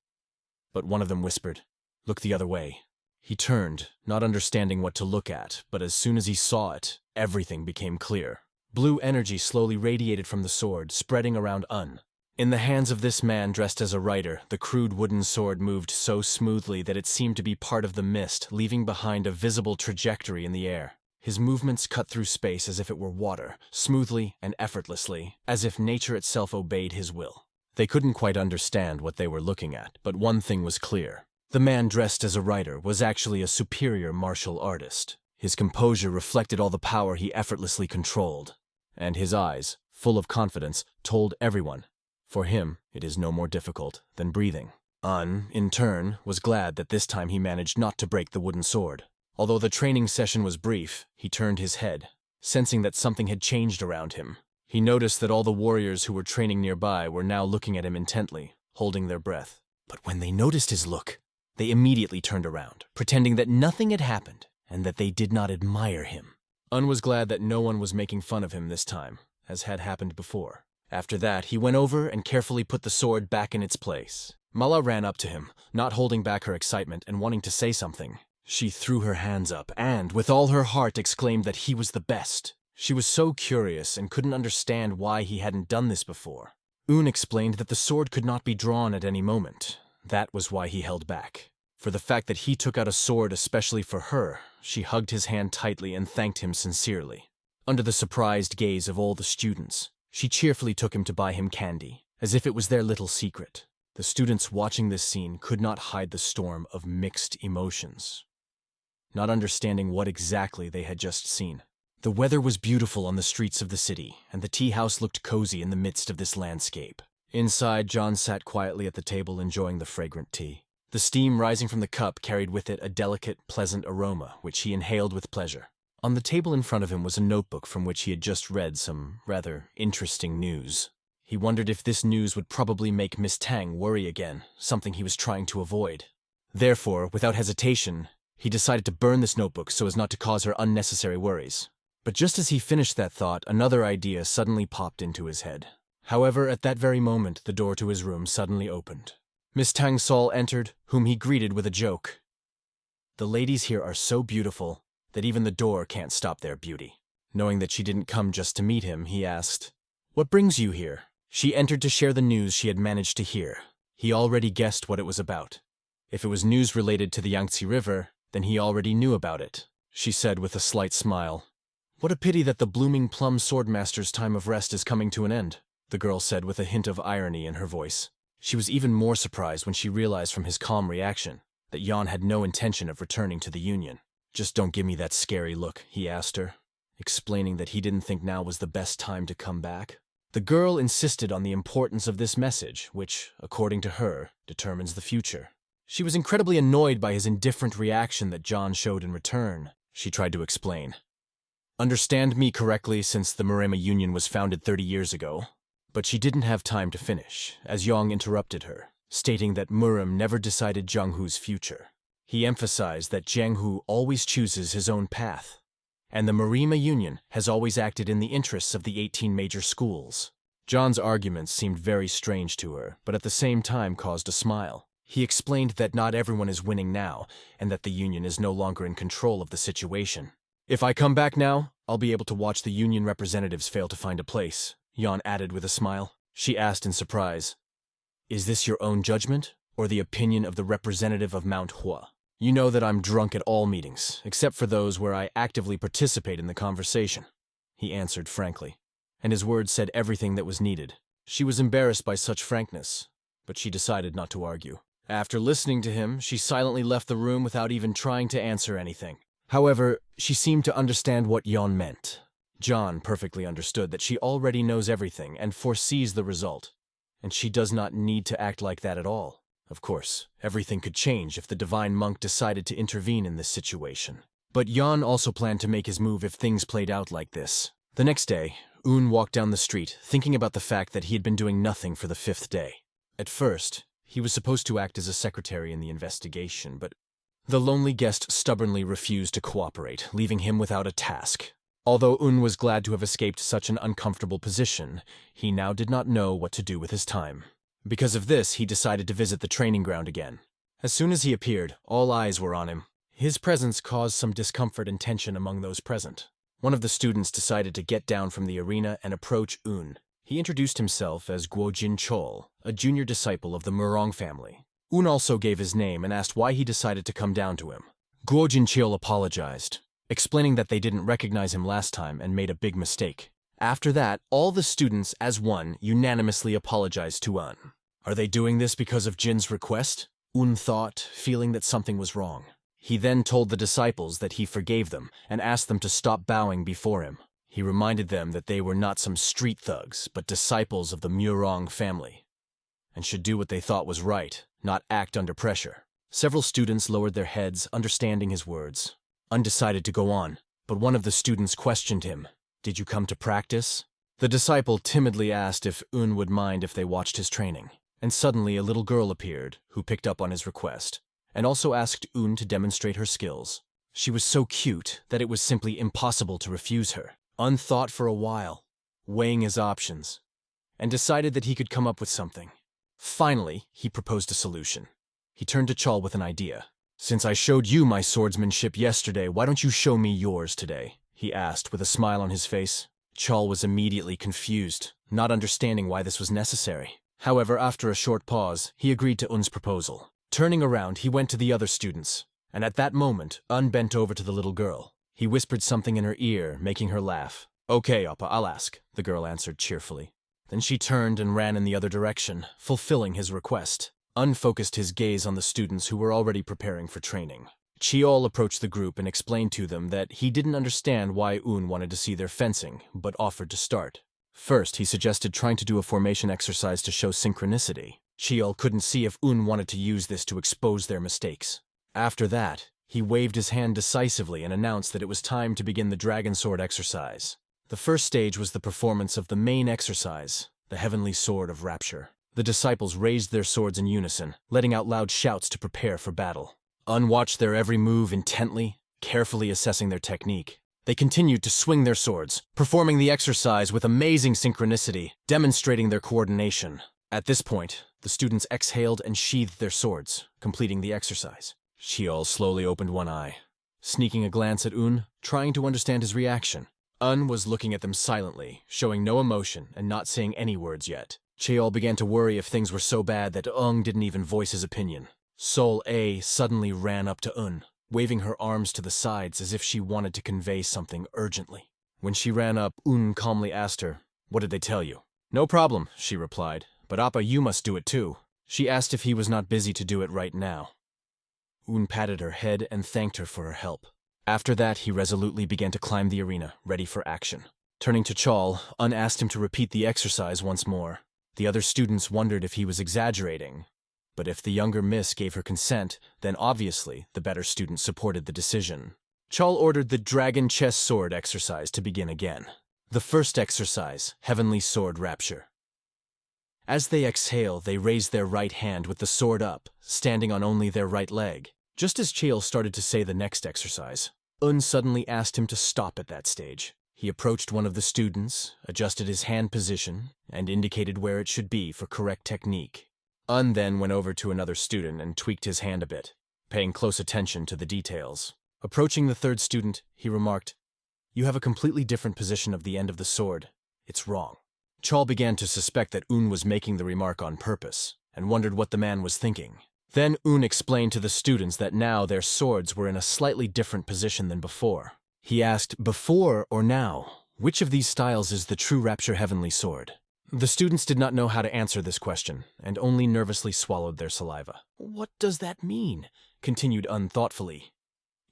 But one of them whispered, "Look the other way." He turned, not understanding what to look at, but as soon as he saw it, everything became clear. Blue energy slowly radiated from the sword, spreading around Un. In the hands of this man dressed as a rider, the crude wooden sword moved so smoothly that it seemed to be part of the mist, leaving behind a visible trajectory in the air. His movements cut through space as if it were water, smoothly and effortlessly, as if nature itself obeyed his will. They couldn't quite understand what they were looking at, but one thing was clear. The man dressed as a rider was actually a superior martial artist. His composure reflected all the power he effortlessly controlled, and his eyes, full of confidence, told everyone, for him it is no more difficult than breathing. Un, in turn, was glad that this time he managed not to break the wooden sword. Although the training session was brief, he turned his head, sensing that something had changed around him. He noticed that all the warriors who were training nearby were now looking at him intently, holding their breath. But when they noticed his look, they immediately turned around, pretending that nothing had happened and that they did not admire him. Un was glad that no one was making fun of him this time, as had happened before. After that, he went over and carefully put the sword back in its place. Mala ran up to him, not holding back her excitement and wanting to say something. She threw her hands up and, with all her heart, exclaimed that he was the best. She was so curious and couldn't understand why he hadn't done this before. Un explained that the sword could not be drawn at any moment. That was why he held back. For the fact that he took out a sword especially for her, she hugged his hand tightly and thanked him sincerely. Under the surprised gaze of all the students, she cheerfully took him to buy him candy, as if it was their little secret. The students watching this scene could not hide the storm of mixed emotions, not understanding what exactly they had just seen. The weather was beautiful on the streets of the city, and the tea house looked cozy in the midst of this landscape. Inside, John sat quietly at the table enjoying the fragrant tea. The steam rising from the cup carried with it a delicate, pleasant aroma, which he inhaled with pleasure. On the table in front of him was a notebook from which he had just read some rather interesting news. He wondered if this news would probably make Miss Tang worry again, something he was trying to avoid. Therefore, without hesitation, he decided to burn this notebook so as not to cause her unnecessary worries. But just as he finished that thought, another idea suddenly popped into his head. However, at that very moment, the door to his room suddenly opened. Miss Tang Sol entered, whom he greeted with a joke. "The ladies here are so beautiful that even the door can't stop their beauty." Knowing that she didn't come just to meet him, he asked, "What brings you here?" She entered to share the news she had managed to hear. He already guessed what it was about. If it was news related to the Yangze River, then he already knew about it. She said with a slight smile, "What a pity that the blooming plum swordmaster's time of rest is coming to an end," the girl said with a hint of irony in her voice. She was even more surprised when she realized from his calm reaction that Yan had no intention of returning to the Union. "Just don't give me that scary look," he asked her, explaining that he didn't think now was the best time to come back. The girl insisted on the importance of this message, which, according to her, determines the future. She was incredibly annoyed by his indifferent reaction that John showed in return. She tried to explain. Understand me correctly, since the Murim Union was founded 30 years ago. But she didn't have time to finish, as Yang interrupted her, stating that Murim never decided Jianghu's future. He emphasized that Jianghu always chooses his own path, and the Murim Union has always acted in the interests of the 18 major schools. John's arguments seemed very strange to her, but at the same time caused a smile. He explained that not everyone is winning now, and that the Union is no longer in control of the situation. If I come back now, I'll be able to watch the Union representatives fail to find a place, Yan added with a smile. She asked in surprise, Is this your own judgment, or the opinion of the representative of MANHUA? You know that I'm drunk at all meetings, except for those where I actively participate in the conversation, he answered frankly, and his words said everything that was needed. She was embarrassed by such frankness, but she decided not to argue. After listening to him, she silently left the room without even trying to answer anything. However, she seemed to understand what Yon meant. John perfectly understood that she already knows everything and foresees the result, and she does not need to act like that at all. Of course, everything could change if the divine monk decided to intervene in this situation. But Yon also planned to make his move if things played out like this. The next day, Un walked down the street, thinking about the fact that he had been doing nothing for the 5th day. At first, he was supposed to act as a secretary in the investigation, but the lonely guest stubbornly refused to cooperate, leaving him without a task. Although Un was glad to have escaped such an uncomfortable position, he now did not know what to do with his time. Because of this, he decided to visit the training ground again. As soon as he appeared, all eyes were on him. His presence caused some discomfort and tension among those present. One of the students decided to get down from the arena and approach Un. He introduced himself as Guojin Chol, a junior disciple of the Murang family. Un also gave his name and asked why he decided to come down to him. Guojin Chol apologized, explaining that they didn't recognize him last time and made a big mistake. After that, all the students, as one, unanimously apologized to Un. Are they doing this because of Jin's request? Un thought, feeling that something was wrong. He then told the disciples that he forgave them and asked them to stop bowing before him. He reminded them that they were not some street thugs, but disciples of the Murang family, and should do what they thought was right, not act under pressure. Several students lowered their heads, understanding his words, undecided to go on, but one of the students questioned him. Did you come to practice? The disciple timidly asked if Un would mind if they watched his training, and suddenly a little girl appeared, who picked up on his request, and also asked Un to demonstrate her skills. She was so cute that it was simply impossible to refuse her. Un thought for a while, weighing his options, and decided that he could come up with something. Finally, he proposed a solution. He turned to Chol with an idea. Since I showed you my swordsmanship yesterday, why don't you show me yours today? He asked with a smile on his face. Chol was immediately confused, not understanding why this was necessary. However, after a short pause, he agreed to Un's proposal. Turning around, he went to the other students, and at that moment, Un bent over to the little girl. He whispered something in her ear, making her laugh. Okay, Appa, I'll ask, the girl answered cheerfully. Then she turned and ran in the other direction, fulfilling his request. Un focused his gaze on the students who were already preparing for training. Chiol approached the group and explained to them that he didn't understand why Un wanted to see their fencing, but offered to start. First, he suggested trying to do a formation exercise to show synchronicity. Chiol couldn't see if Un wanted to use this to expose their mistakes. After that, he waved his hand decisively and announced that it was time to begin the Dragon Sword exercise. The first stage was the performance of the main exercise, the Heavenly Sword of Rapture. The disciples raised their swords in unison, letting out loud shouts to prepare for battle. Un watched their every move intently, carefully assessing their technique. They continued to swing their swords, performing the exercise with amazing synchronicity, demonstrating their coordination. At this point, the students exhaled and sheathed their swords, completing the exercise. Chiol slowly opened one eye, sneaking a glance at Un, trying to understand his reaction. Un was looking at them silently, showing no emotion and not saying any words yet. Chiol began to worry if things were so bad that Un didn't even voice his opinion. Sol A suddenly ran up to Un, waving her arms to the sides as if she wanted to convey something urgently. When she ran up, Un calmly asked her, "What did they tell you?" "No problem," she replied, "but Appa, you must do it too." She asked if he was not busy to do it right now. Un patted her head and thanked her for her help. After that, he resolutely began to climb the arena, ready for action. Turning to Chol, Un asked him to repeat the exercise once more. The other students wondered if he was exaggerating, But if the younger miss gave her consent, then obviously the better student supported the decision. Chol ordered the dragon chess sword exercise to begin again. The first exercise, Heavenly Sword Rapture. As they exhale, they raise their right hand with the sword up, standing on only their right leg. Just as Chol started to say the next exercise, suddenly asked him to stop at that stage. He approached one of the students, adjusted his hand position, and indicated where it should be for correct technique. Then went over to another student and tweaked his hand a bit, paying close attention to the details. Approaching the third student, he remarked, "You have a completely different position of the end of the sword. It's wrong." Chol began to suspect that was making the remark on purpose, and wondered what the man was thinking. Then explained to the students that now their swords were in a slightly different position than before. He asked, "Before or now, which of these styles is the true Rapture Heavenly Sword?" The students did not know how to answer this question, and only nervously swallowed their saliva. "What does that mean?" continued thoughtfully.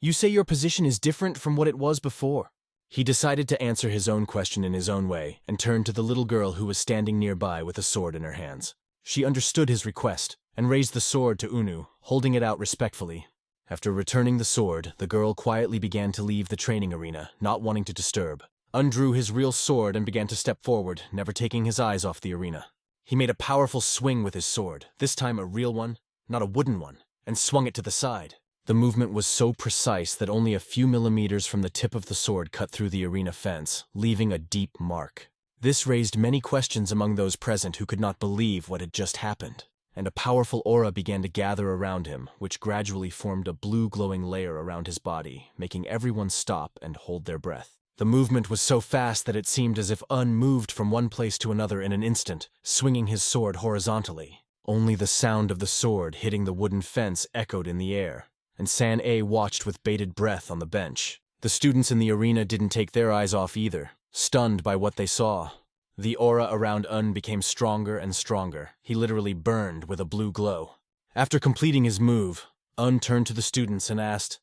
"You say your position is different from what it was before." He decided to answer his own question in his own way, and turned to the little girl who was standing nearby with a sword in her hands. She understood his request, and raised the sword to Unu, holding it out respectfully. After returning the sword, the girl quietly began to leave the training arena, not wanting to disturb. Drew his real sword and began to step forward, never taking his eyes off the arena. He made a powerful swing with his sword, this time a real one, not a wooden one, and swung it to the side. The movement was so precise that only a few millimeters from the tip of the sword cut through the arena fence, leaving a deep mark. This raised many questions among those present who could not believe what had just happened, and a powerful aura began to gather around him, which gradually formed a blue glowing layer around his body, making everyone stop and hold their breath. The movement was so fast that it seemed as if moved from one place to another in an instant, swinging his sword horizontally. Only the sound of the sword hitting the wooden fence echoed in the air, and San-A watched with bated breath on the bench. The students in the arena didn't take their eyes off either, stunned by what they saw. The aura around became stronger and stronger. He literally burned with a blue glow. After completing his move, turned to the students and asked,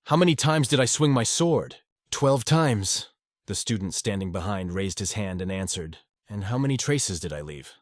"How many times did I swing my sword?" 12 times. The student standing behind raised his hand and answered, "And how many traces did I leave?"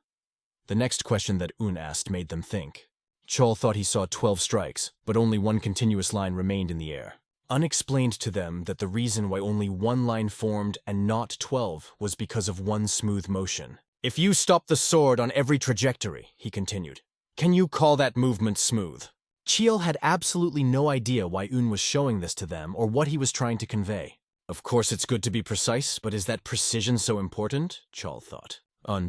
The next question that asked made them think. Chol thought he saw 12 strikes, but only one continuous line remained in the air. Explained to them that the reason why only one line formed and not 12 was because of one smooth motion. "If you stop the sword on every trajectory," he continued, "can you call that movement smooth?" Chol had absolutely no idea why was showing this to them or what he was trying to convey. Of course it's good to be precise, but is that precision so important? Chol thought.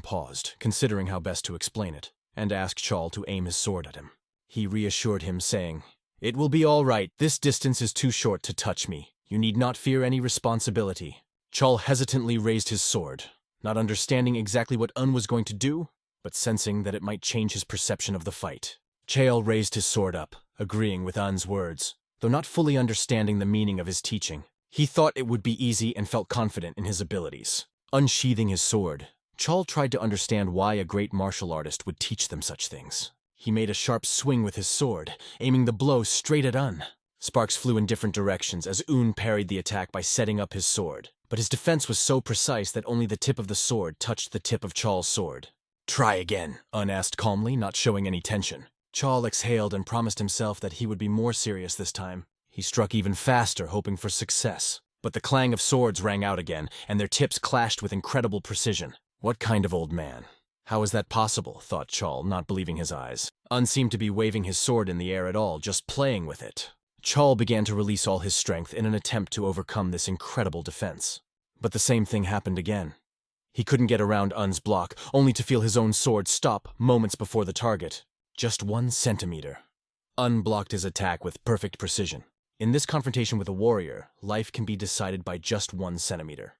Paused, considering how best to explain it, and asked Chol to aim his sword at him. He reassured him, saying, "It will be all right. This distance is too short to touch me. You need not fear any responsibility." Chol hesitantly raised his sword, not understanding exactly what was going to do, but sensing that it might change his perception of the fight. Chol raised his sword up, agreeing with words, though not fully understanding the meaning of his teaching. He thought it would be easy and felt confident in his abilities. Unsheathing his sword, Chol tried to understand why a great martial artist would teach them such things. He made a sharp swing with his sword, aiming the blow straight at Sparks flew in different directions as parried the attack by setting up his sword, but his defense was so precise that only the tip of the sword touched the tip of Chol's sword. "Try again," asked calmly, not showing any tension. Chol exhaled and promised himself that he would be more serious this time. He struck even faster, hoping for success. But the clang of swords rang out again, and their tips clashed with incredible precision. What kind of old man? How is that possible, thought Chol, not believing his eyes. Seemed to be waving his sword in the air at all, just playing with it. Chol began to release all his strength in an attempt to overcome this incredible defense. But the same thing happened again. He couldn't get around block, only to feel his own sword stop moments before the target. Just 1 centimeter. Blocked his attack with perfect precision. In this confrontation with a warrior, life can be decided by just 1 centimeter.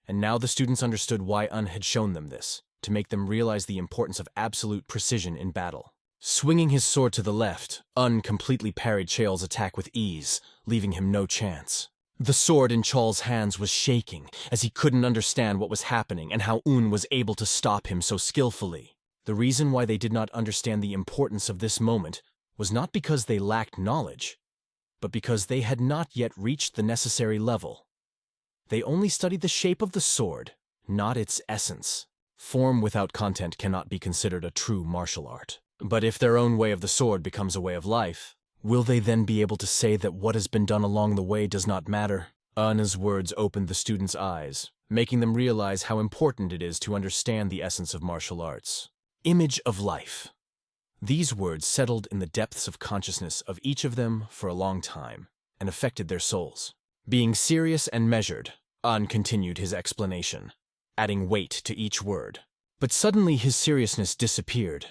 And now the students understood why had shown them this, to make them realize the importance of absolute precision in battle. Swinging his sword to the left, completely parried Chol's attack with ease, leaving him no chance. The sword in Chol's hands was shaking, as he couldn't understand what was happening and how was able to stop him so skillfully. The reason why they did not understand the importance of this moment was not because they lacked knowledge, but because they had not yet reached the necessary level. They only studied the shape of the sword, not its essence. Form without content cannot be considered a true martial art. But if their own way of the sword becomes a way of life, will they then be able to say that what has been done along the way does not matter? Anna's words opened the students' eyes, making them realize how important it is to understand the essence of martial arts. Image of life. These words settled in the depths of consciousness of each of them for a long time and affected their souls. Being serious and measured, An continued his explanation, adding weight to each word. But suddenly his seriousness disappeared,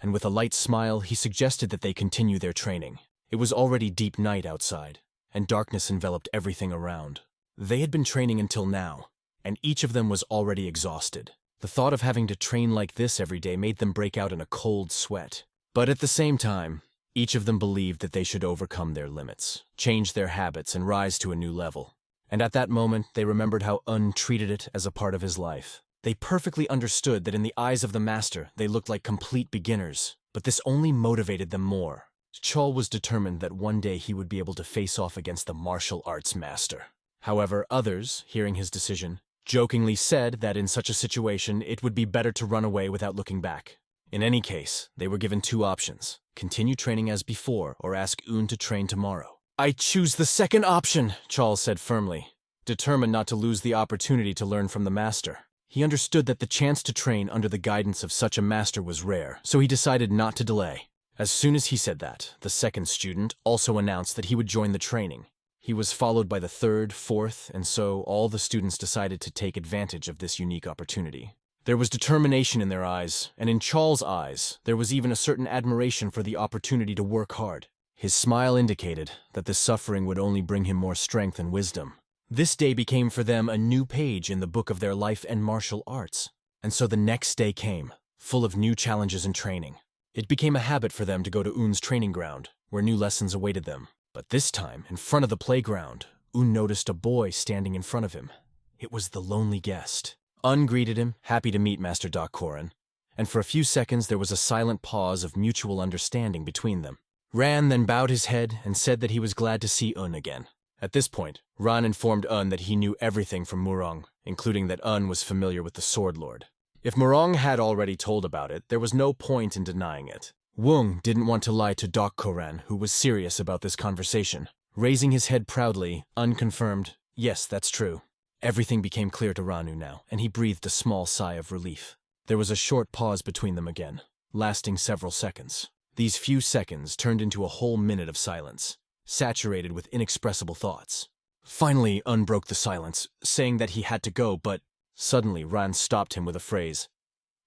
and with a light smile he suggested that they continue their training. It was already deep night outside, and darkness enveloped everything around. They had been training until now, and each of them was already exhausted. The thought of having to train like this every day made them break out in a cold sweat. But at the same time, each of them believed that they should overcome their limits, change their habits, and rise to a new level. And at that moment, they remembered how Un treated it as a part of his life. They perfectly understood that in the eyes of the master, they looked like complete beginners, but this only motivated them more. Chol was determined that one day he would be able to face off against the martial arts master. However, others, hearing his decision, jokingly said that in such a situation, it would be better to run away without looking back. In any case, they were given two options: continue training as before or ask Un to train tomorrow. "I choose the second option," Chol said firmly, determined not to lose the opportunity to learn from the master. He understood that the chance to train under the guidance of such a master was rare, so he decided not to delay. As soon as he said that, the second student also announced that he would join the training. He was followed by the third, fourth, and so all the students decided to take advantage of this unique opportunity. There was determination in their eyes, and in Chol's eyes, there was even a certain admiration for the opportunity to work hard. His smile indicated that this suffering would only bring him more strength and wisdom. This day became for them a new page in the book of their life and martial arts. And so the next day came, full of new challenges and training. It became a habit for them to go to Un's training ground, where new lessons awaited them. But this time, in front of the playground, Un noticed a boy standing in front of him. It was the lonely guest. Un greeted him, happy to meet Master Doc Koren, and for a few seconds there was a silent pause of mutual understanding between them. Ran then bowed his head and said that he was glad to see Un again. At this point, Ran informed Un that he knew everything from Murang, including that Un was familiar with the Sword Lord. If Murang had already told about it, there was no point in denying it. Wung didn't want to lie to Doc Koren, who was serious about this conversation. Raising his head proudly, Un confirmed, "Yes, that's true." Everything became clear to Ranu now, and he breathed a small sigh of relief. There was a short pause between them again, lasting several seconds. These few seconds turned into a whole minute of silence, saturated with inexpressible thoughts. Finally, Un broke the silence, saying that he had to go, but suddenly Ran stopped him with a phrase.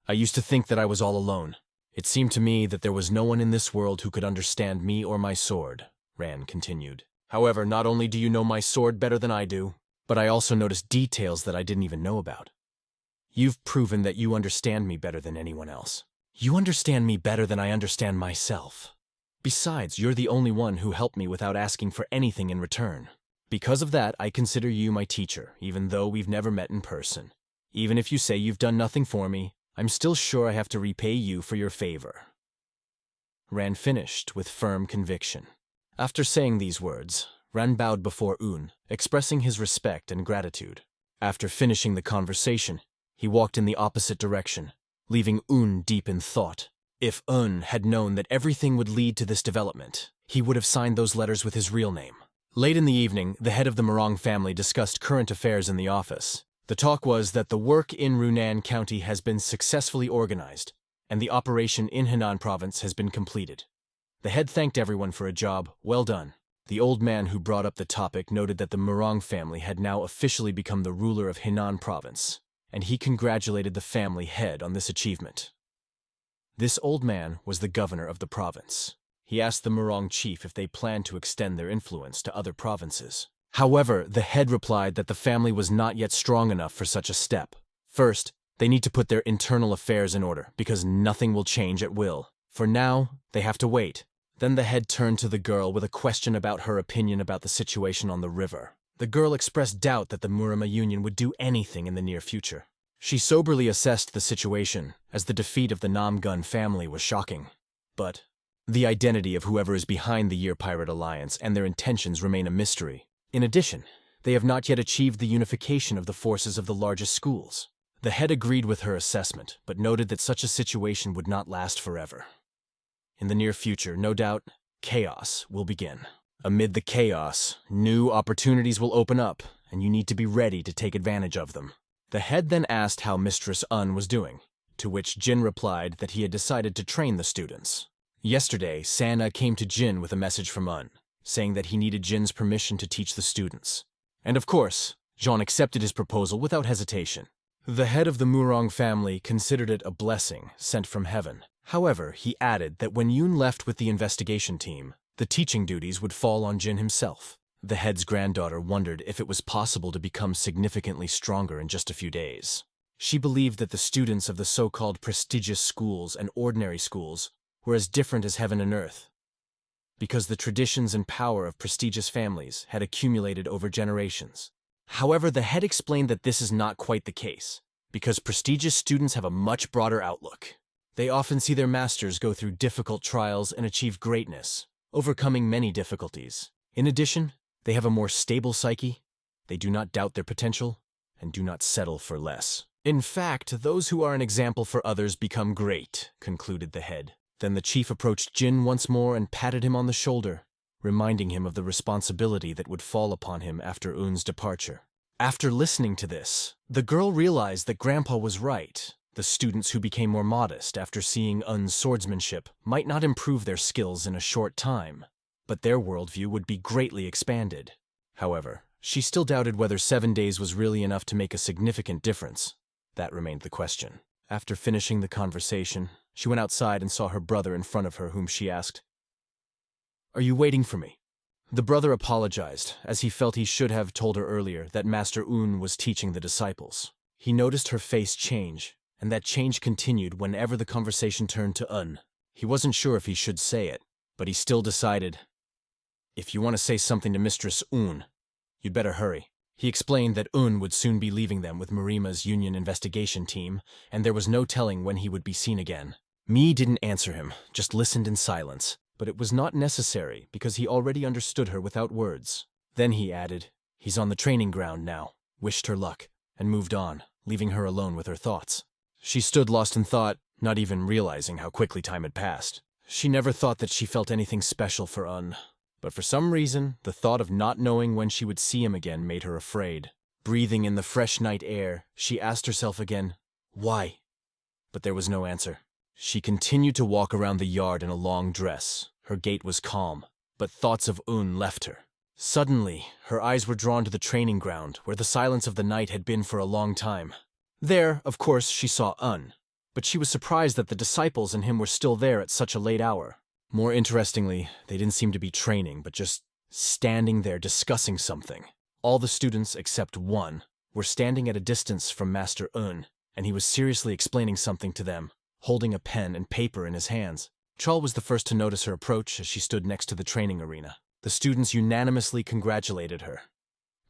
"I used to think that I was all alone. It seemed to me that there was no one in this world who could understand me or my sword," Ran continued. "However, not only do you know my sword better than I do, but I also noticed details that I didn't even know about. You've proven that you understand me better than anyone else. You understand me better than I understand myself. Besides, you're the only one who helped me without asking for anything in return. Because of that, I consider you my teacher, even though we've never met in person. Even if you say you've done nothing for me, I'm still sure I have to repay you for your favor." Ran finished with firm conviction. After saying these words, Ran bowed before Un, expressing his respect and gratitude. After finishing the conversation, he walked in the opposite direction, leaving Un deep in thought. If Un had known that everything would lead to this development, he would have signed those letters with his real name. Late in the evening, the head of the Murang family discussed current affairs in the office. The talk was that the work in Runan County has been successfully organized, and the operation in Henan Province has been completed. The head thanked everyone for a job well done. The old man who brought up the topic noted that the Murang family had now officially become the ruler of Henan Province, and he congratulated the family head on this achievement. This old man was the governor of the province. He asked the Murang chief if they planned to extend their influence to other provinces. However, the head replied that the family was not yet strong enough for such a step. First, they need to put their internal affairs in order, because nothing will change at will. For now, they have to wait. Then the head turned to the girl with a question about her opinion about the situation on the river. The girl expressed doubt that the Murim Union would do anything in the near future. She soberly assessed the situation, as the defeat of the Namgun family was shocking. But the identity of whoever is behind the Year Pirate Alliance and their intentions remain a mystery. In addition, they have not yet achieved the unification of the forces of the largest schools. The head agreed with her assessment, but noted that such a situation would not last forever. In the near future, no doubt, chaos will begin. Amid the chaos, new opportunities will open up, and you need to be ready to take advantage of them. The head then asked how Mistress Un was doing, to which Jin replied that he had decided to train the students. Yesterday, Sana came to Jin with a message from Un, saying that he needed Jin's permission to teach the students. And of course, Jean accepted his proposal without hesitation. The head of the Murang family considered it a blessing sent from heaven. However, he added that when Yun left with the investigation team, the teaching duties would fall on Jin himself. The head's granddaughter wondered if it was possible to become significantly stronger in just a few days. She believed that the students of the so-called prestigious schools and ordinary schools were as different as heaven and earth, because the traditions and power of prestigious families had accumulated over generations. However, the head explained that this is not quite the case, because prestigious students have a much broader outlook. They often see their masters go through difficult trials and achieve greatness, overcoming many difficulties. In addition, they have a more stable psyche, they do not doubt their potential, and do not settle for less. In fact, those who are an example for others become great, concluded the head. Then the chief approached Jin once more and patted him on the shoulder, reminding him of the responsibility that would fall upon him after Un's departure. After listening to this, the girl realized that Grandpa was right. The students who became more modest after seeing Un's swordsmanship might not improve their skills in a short time, but their worldview would be greatly expanded. However, she still doubted whether 7 days was really enough to make a significant difference. That remained the question. After finishing the conversation, she went outside and saw her brother in front of her, whom she asked, "Are you waiting for me?" The brother apologized, as he felt he should have told her earlier that Master Un was teaching the disciples. He noticed her face change, and that change continued whenever the conversation turned to Un. He wasn't sure if he should say it, but he still decided, "If you want to say something to Mistress Un, you'd better hurry." He explained that Un would soon be leaving them with Marima's union investigation team, and there was no telling when he would be seen again. Mi didn't answer him, just listened in silence, but it was not necessary because he already understood her without words. Then he added, "He's on the training ground now," wished her luck, and moved on, leaving her alone with her thoughts. She stood lost in thought, not even realizing how quickly time had passed. She never thought that she felt anything special for Un, but for some reason, the thought of not knowing when she would see him again made her afraid. Breathing in the fresh night air, she asked herself again, "Why?" But there was no answer. She continued to walk around the yard in a long dress. Her gait was calm, but thoughts of Un left her. Suddenly, her eyes were drawn to the training ground, where the silence of the night had been for a long time. There, of course, she saw Un, but she was surprised that the disciples and him were still there at such a late hour. More interestingly, they didn't seem to be training, but just standing there discussing something. All the students, except one, were standing at a distance from Master Un, and he was seriously explaining something to them, holding a pen and paper in his hands. Chol was the first to notice her approach as she stood next to the training arena. The students unanimously congratulated her.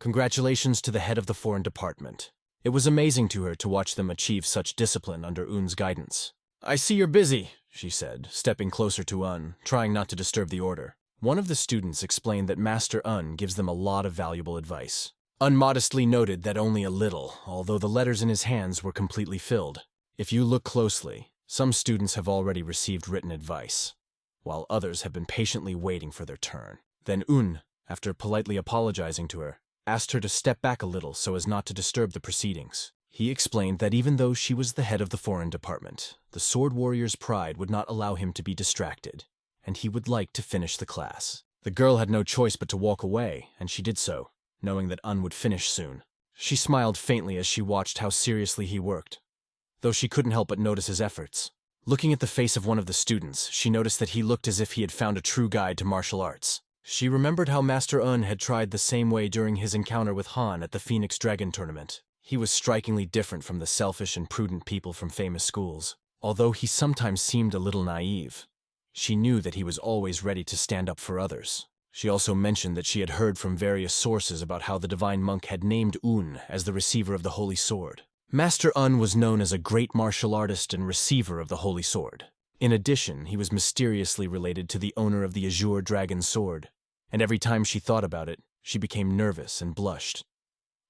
Congratulations to the head of the foreign department. It was amazing to her to watch them achieve such discipline under Un's guidance. "I see you're busy," she said, stepping closer to Un, trying not to disturb the order. One of the students explained that Master Un gives them a lot of valuable advice. Un modestly noted that only a little, although the letters in his hands were completely filled. If you look closely, some students have already received written advice, while others have been patiently waiting for their turn. Then Un, after politely apologizing to her, asked her to step back a little so as not to disturb the proceedings. He explained that even though she was the head of the foreign department, the sword warrior's pride would not allow him to be distracted, and he would like to finish the class. The girl had no choice but to walk away, and she did so, knowing that Un would finish soon. She smiled faintly as she watched how seriously he worked, though she couldn't help but notice his efforts. Looking at the face of one of the students, she noticed that he looked as if he had found a true guide to martial arts. She remembered how Master Un had tried the same way during his encounter with Han at the Phoenix Dragon tournament. He was strikingly different from the selfish and prudent people from famous schools, although he sometimes seemed a little naive. She knew that he was always ready to stand up for others. She also mentioned that she had heard from various sources about how the divine monk had named Un as the receiver of the Holy Sword. Master Un was known as a great martial artist and receiver of the Holy Sword. In addition, he was mysteriously related to the owner of the Azure Dragon Sword, and every time she thought about it, she became nervous and blushed,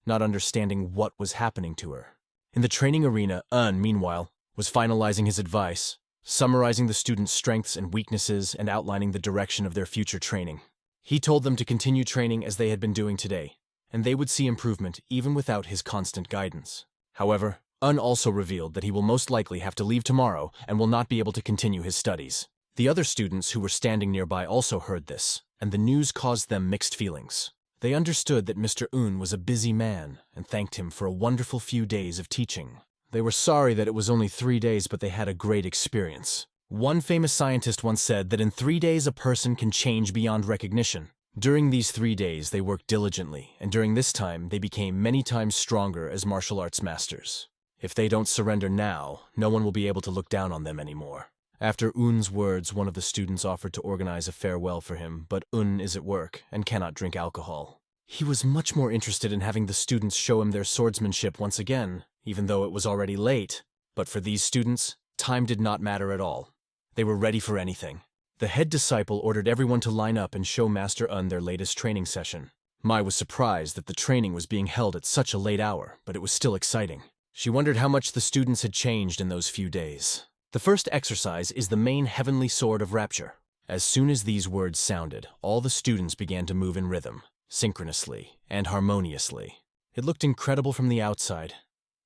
not understanding what was happening to her. In the training arena, Un, meanwhile, was finalizing his advice. summarizing the students' strengths and weaknesses and outlining the direction of their future training. He told them to continue training as they had been doing today, and they would see improvement even without his constant guidance. However, Un also revealed that he will most likely have to leave tomorrow and will not be able to continue his studies. The other students who were standing nearby also heard this, and the news caused them mixed feelings. They understood that Mr. Un was a busy man and thanked him for a wonderful few days of teaching. They were sorry that it was only 3 days, but they had a great experience. One famous scientist once said that in 3 days a person can change beyond recognition. During these 3 days they worked diligently, and during this time they became many times stronger as martial arts masters. If they don't surrender now, no one will be able to look down on them anymore. After Un's words, one of the students offered to organize a farewell for him, but Un is at work and cannot drink alcohol. He was much more interested in having the students show him their swordsmanship once again, even though it was already late. But for these students, time did not matter at all. They were ready for anything. The head disciple ordered everyone to line up and show Master Un their latest training session. Mai was surprised that the training was being held at such a late hour, but it was still exciting. She wondered how much the students had changed in those few days. The first exercise is the main heavenly sword of rapture. As soon as these words sounded, all the students began to move in rhythm, synchronously and harmoniously. It looked incredible from the outside,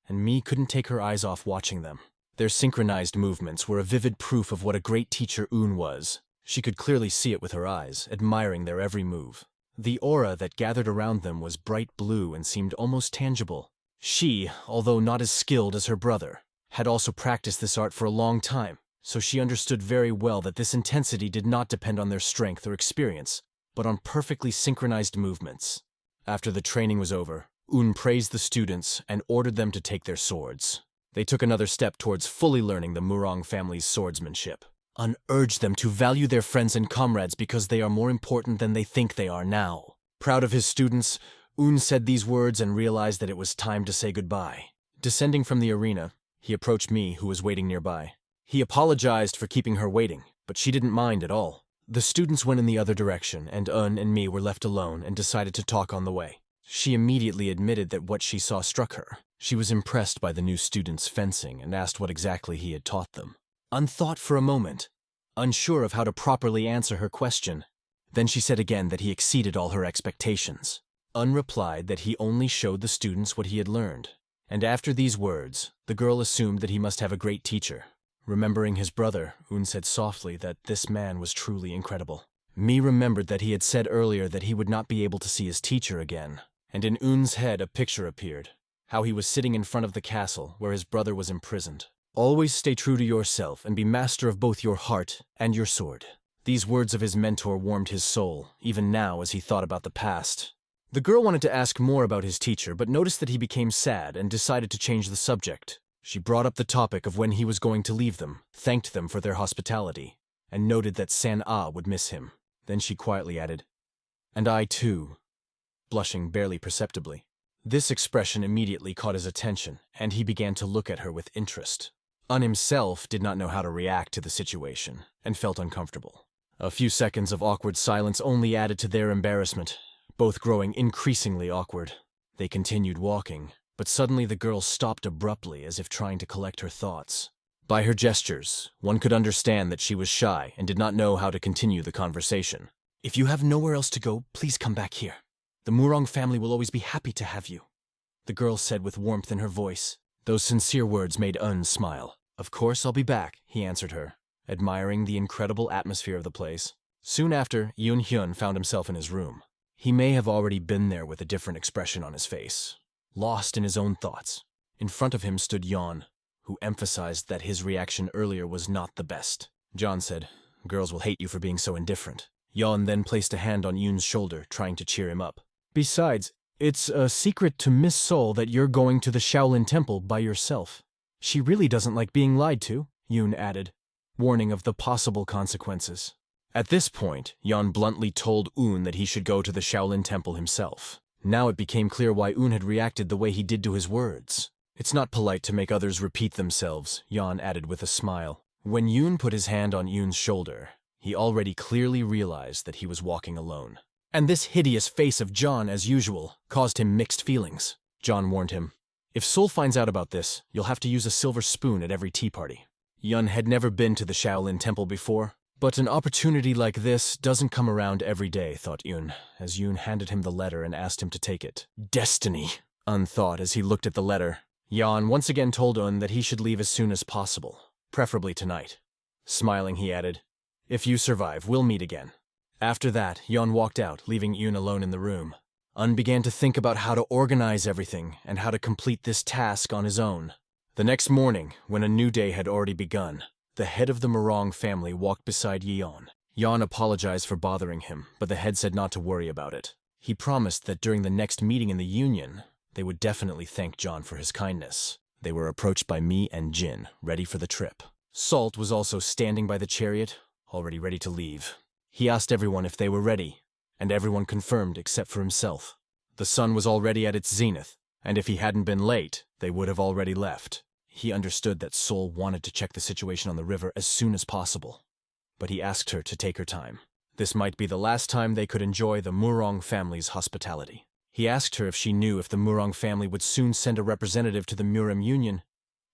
and Mi couldn't take her eyes off watching them. Their synchronized movements were a vivid proof of what a great teacher Un was. She could clearly see it with her eyes, admiring their every move. The aura that gathered around them was bright blue and seemed almost tangible. She, although not as skilled as her brother, had also practiced this art for a long time, so she understood very well that this intensity did not depend on their strength or experience, but on perfectly synchronized movements. After the training was over, Un praised the students and ordered them to take their swords. They took another step towards fully learning the Murang family's swordsmanship. Un urged them to value their friends and comrades because they are more important than they think they are now. Proud of his students, Un said these words and realized that it was time to say goodbye. Descending from the arena, he approached Mi, who was waiting nearby. He apologized for keeping her waiting, but she didn't mind at all. The students went in the other direction, and Un and Mi were left alone and decided to talk on the way. She immediately admitted that what she saw struck her. She was impressed by the new student's fencing and asked what exactly he had taught them. Un thought for a moment, unsure of how to properly answer her question. Then she said again that he exceeded all her expectations. Un replied that he only showed the students what he had learned. And after these words, the girl assumed that he must have a great teacher. Remembering his brother, Un said softly that this man was truly incredible. Mi remembered that he had said earlier that he would not be able to see his teacher again. And in Un's head a picture appeared, how he was sitting in front of the castle where his brother was imprisoned. Always stay true to yourself and be master of both your heart and your sword. These words of his mentor warmed his soul, even now as he thought about the past. The girl wanted to ask more about his teacher, but noticed that he became sad and decided to change the subject. She brought up the topic of when he was going to leave them, thanked them for their hospitality, and noted that San-Ah would miss him. Then she quietly added, "And I too," blushing barely perceptibly. This expression immediately caught his attention, and he began to look at her with interest. Un himself did not know how to react to the situation, and felt uncomfortable. A few seconds of awkward silence only added to their embarrassment, both growing increasingly awkward. They continued walking, but suddenly the girl stopped abruptly as if trying to collect her thoughts. By her gestures, one could understand that she was shy and did not know how to continue the conversation. "If you have nowhere else to go, please come back here. The Murang family will always be happy to have you," the girl said with warmth in her voice. Those sincere words made Un smile. "Of course I'll be back," he answered her, admiring the incredible atmosphere of the place. Soon after, Hyun found himself in his room. He may have already been there with a different expression on his face, lost in his own thoughts. In front of him stood Yawn, who emphasized that his reaction earlier was not the best. John said, "Girls will hate you for being so indifferent." Yawn then placed a hand on Yoon's shoulder, trying to cheer him up. "Besides, it's a secret to Miss Soul that you're going to the Shaolin Temple by yourself. She really doesn't like being lied to," Yoon added, warning of the possible consequences. At this point, Yan bluntly told Un that he should go to the Shaolin Temple himself. Now it became clear why Un had reacted the way he did to his words. "It's not polite to make others repeat themselves," Yan added with a smile. When Yoon put his hand on Yoon's shoulder, he already clearly realized that he was walking alone. And this hideous face of John, as usual, caused him mixed feelings. John warned him, "If Soul finds out about this, you'll have to use a silver spoon at every tea party." Hyun had never been to the Shaolin temple before, but an opportunity like this doesn't come around every day, thought Hyun, as Hyun handed him the letter and asked him to take it. Destiny, Un thought as he looked at the letter. Hyun once again told Un that he should leave as soon as possible, preferably tonight. Smiling, he added, "If you survive, we'll meet again." After that, Hyun walked out, leaving Hyun alone in the room. Un began to think about how to organize everything and how to complete this task on his own. The next morning, when a new day had already begun, the head of the Murang family walked beside Hyun. Hyun apologized for bothering him, but the head said not to worry about it. He promised that during the next meeting in the union, they would definitely thank John for his kindness. They were approached by Mi and Jin, ready for the trip. Salt was also standing by the chariot, already ready to leave. He asked everyone if they were ready, and everyone confirmed except for himself. The sun was already at its zenith, and if he hadn't been late, they would have already left. He understood that Sol wanted to check the situation on the river as soon as possible, but he asked her to take her time. This might be the last time they could enjoy the Murang family's hospitality. He asked her if she knew if the Murang family would soon send a representative to the Murim Union,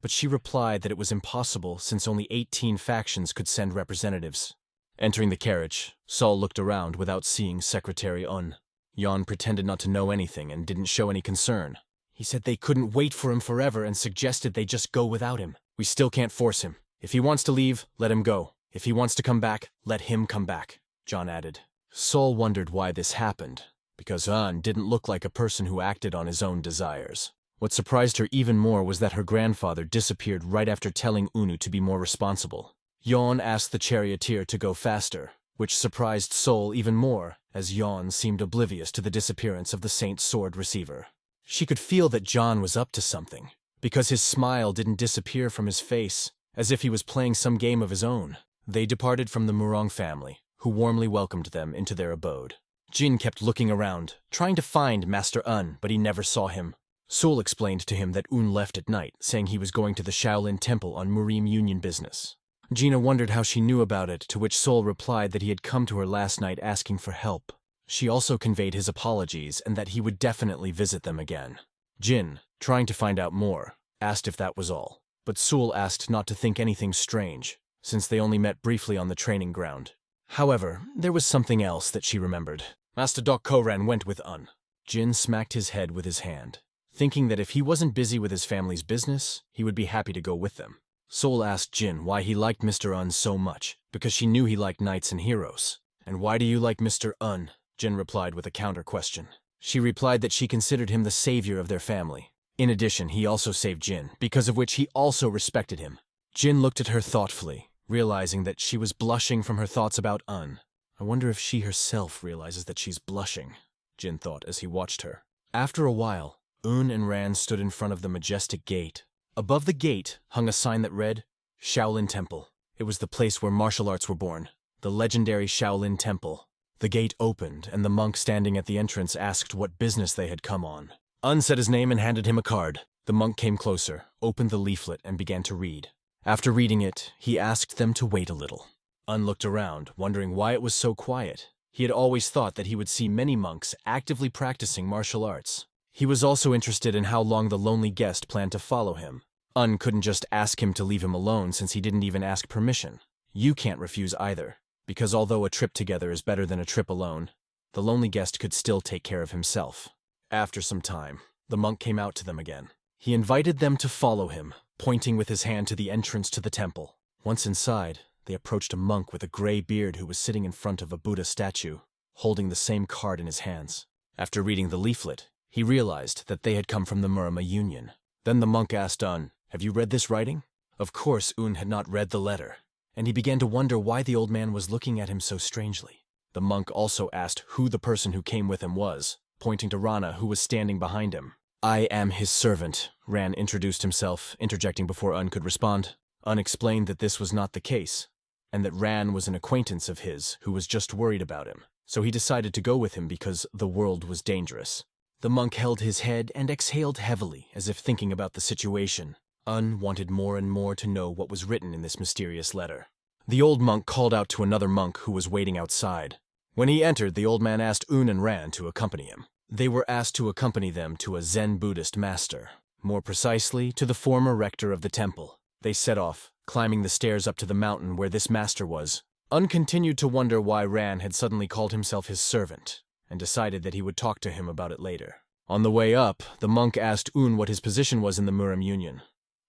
but she replied that it was impossible since only 18 factions could send representatives. Entering the carriage, Sol looked around without seeing Secretary Un. Hyun pretended not to know anything and didn't show any concern. He said they couldn't wait for him forever and suggested they just go without him. "We still can't force him. If he wants to leave, let him go. If he wants to come back, let him come back," John added. Sol wondered why this happened, because Un didn't look like a person who acted on his own desires. What surprised her even more was that her grandfather disappeared right after telling Unu to be more responsible. Hyun asked the charioteer to go faster, which surprised Sol even more, as Hyun seemed oblivious to the disappearance of the Saint's sword receiver. She could feel that John was up to something, because his smile didn't disappear from his face, as if he was playing some game of his own. They departed from the Murang family, who warmly welcomed them into their abode. Jin kept looking around, trying to find Master Un, but he never saw him. Sol explained to him that Un left at night, saying he was going to the Shaolin temple on Murim Union business. Gina wondered how she knew about it, to which Sol replied that he had come to her last night asking for help. She also conveyed his apologies and that he would definitely visit them again. Jin, trying to find out more, asked if that was all, but Sol asked not to think anything strange, since they only met briefly on the training ground. However, there was something else that she remembered. Master Doc Koran went with Un. Jin smacked his head with his hand, thinking that if he wasn't busy with his family's business, he would be happy to go with them. Sol asked Jin why he liked Mr. Un so much, because she knew he liked knights and heroes. "And why do you like Mr. Un?" Jin replied with a counter-question. She replied that she considered him the savior of their family. In addition, he also saved Jin, because of which he also respected him. Jin looked at her thoughtfully, realizing that she was blushing from her thoughts about Un. I wonder if she herself realizes that she's blushing, Jin thought as he watched her. After a while, Un and Ran stood in front of the majestic gate. Above the gate hung a sign that read, Shaolin Temple. It was the place where martial arts were born, the legendary Shaolin Temple. The gate opened, and the monk standing at the entrance asked what business they had come on. Un said his name and handed him a card. The monk came closer, opened the leaflet, and began to read. After reading it, he asked them to wait a little. Un looked around, wondering why it was so quiet. He had always thought that he would see many monks actively practicing martial arts. He was also interested in how long the lonely guest planned to follow him. Un couldn't just ask him to leave him alone since he didn't even ask permission. You can't refuse either, because although a trip together is better than a trip alone, the lonely guest could still take care of himself. After some time, the monk came out to them again. He invited them to follow him, pointing with his hand to the entrance to the temple. Once inside, they approached a monk with a gray beard who was sitting in front of a Buddha statue, holding the same card in his hands. After reading the leaflet, he realized that they had come from the Murim Union. Then the monk asked Un, "Have you read this writing?" Of course, Un had not read the letter, and he began to wonder why the old man was looking at him so strangely. The monk also asked who the person who came with him was, pointing to Rana, who was standing behind him. "I am his servant," Ran introduced himself, interjecting before Un could respond. Un explained that this was not the case, and that Ran was an acquaintance of his who was just worried about him, so he decided to go with him because the world was dangerous. The monk held his head and exhaled heavily, as if thinking about the situation. Un wanted more and more to know what was written in this mysterious letter. The old monk called out to another monk who was waiting outside. When he entered, the old man asked Un and Ran to accompany him. They were asked to accompany them to a Zen Buddhist master, more precisely, to the former rector of the temple. They set off, Climbing the stairs up to the mountain where this master was, Un continued to wonder why Ran had suddenly called himself his servant, and decided that he would talk to him about it later. On the way up, the monk asked Un what his position was in the Murim Union.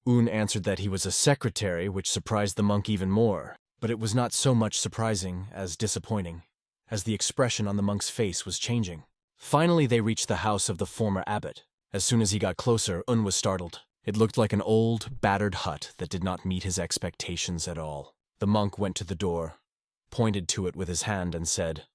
Un answered that he was a secretary, which surprised the monk even more, but it was not so much surprising as disappointing, as the expression on the monk's face was changing. Finally, they reached the house of the former abbot. As soon as he got closer, Un was startled. It looked like an old, battered hut that did not meet his expectations at all. The monk went to the door, pointed to it with his hand, and said,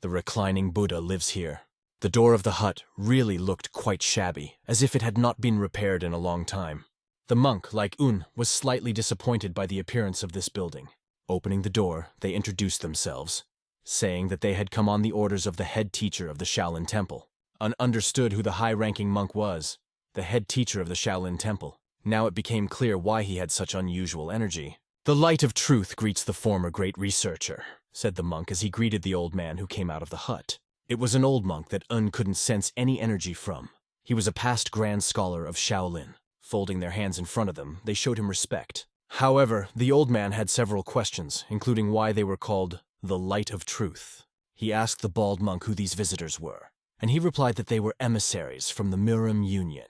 "The reclining Buddha lives here." The door of the hut really looked quite shabby, as if it had not been repaired in a long time. The monk, like Un, was slightly disappointed by the appearance of this building. Opening the door, they introduced themselves, saying that they had come on the orders of the head teacher of the Shaolin Temple. Un understood who the high-ranking monk was, the head teacher of the Shaolin Temple. Now it became clear why he had such unusual energy. "The light of truth greets the former great researcher," said the monk as he greeted the old man who came out of the hut. It was an old monk that Un couldn't sense any energy from. He was a past grand scholar of Shaolin. Folding their hands in front of them, they showed him respect. However, the old man had several questions, including why they were called the Light of Truth. He asked the bald monk who these visitors were, and he replied that they were emissaries from the Murim Union.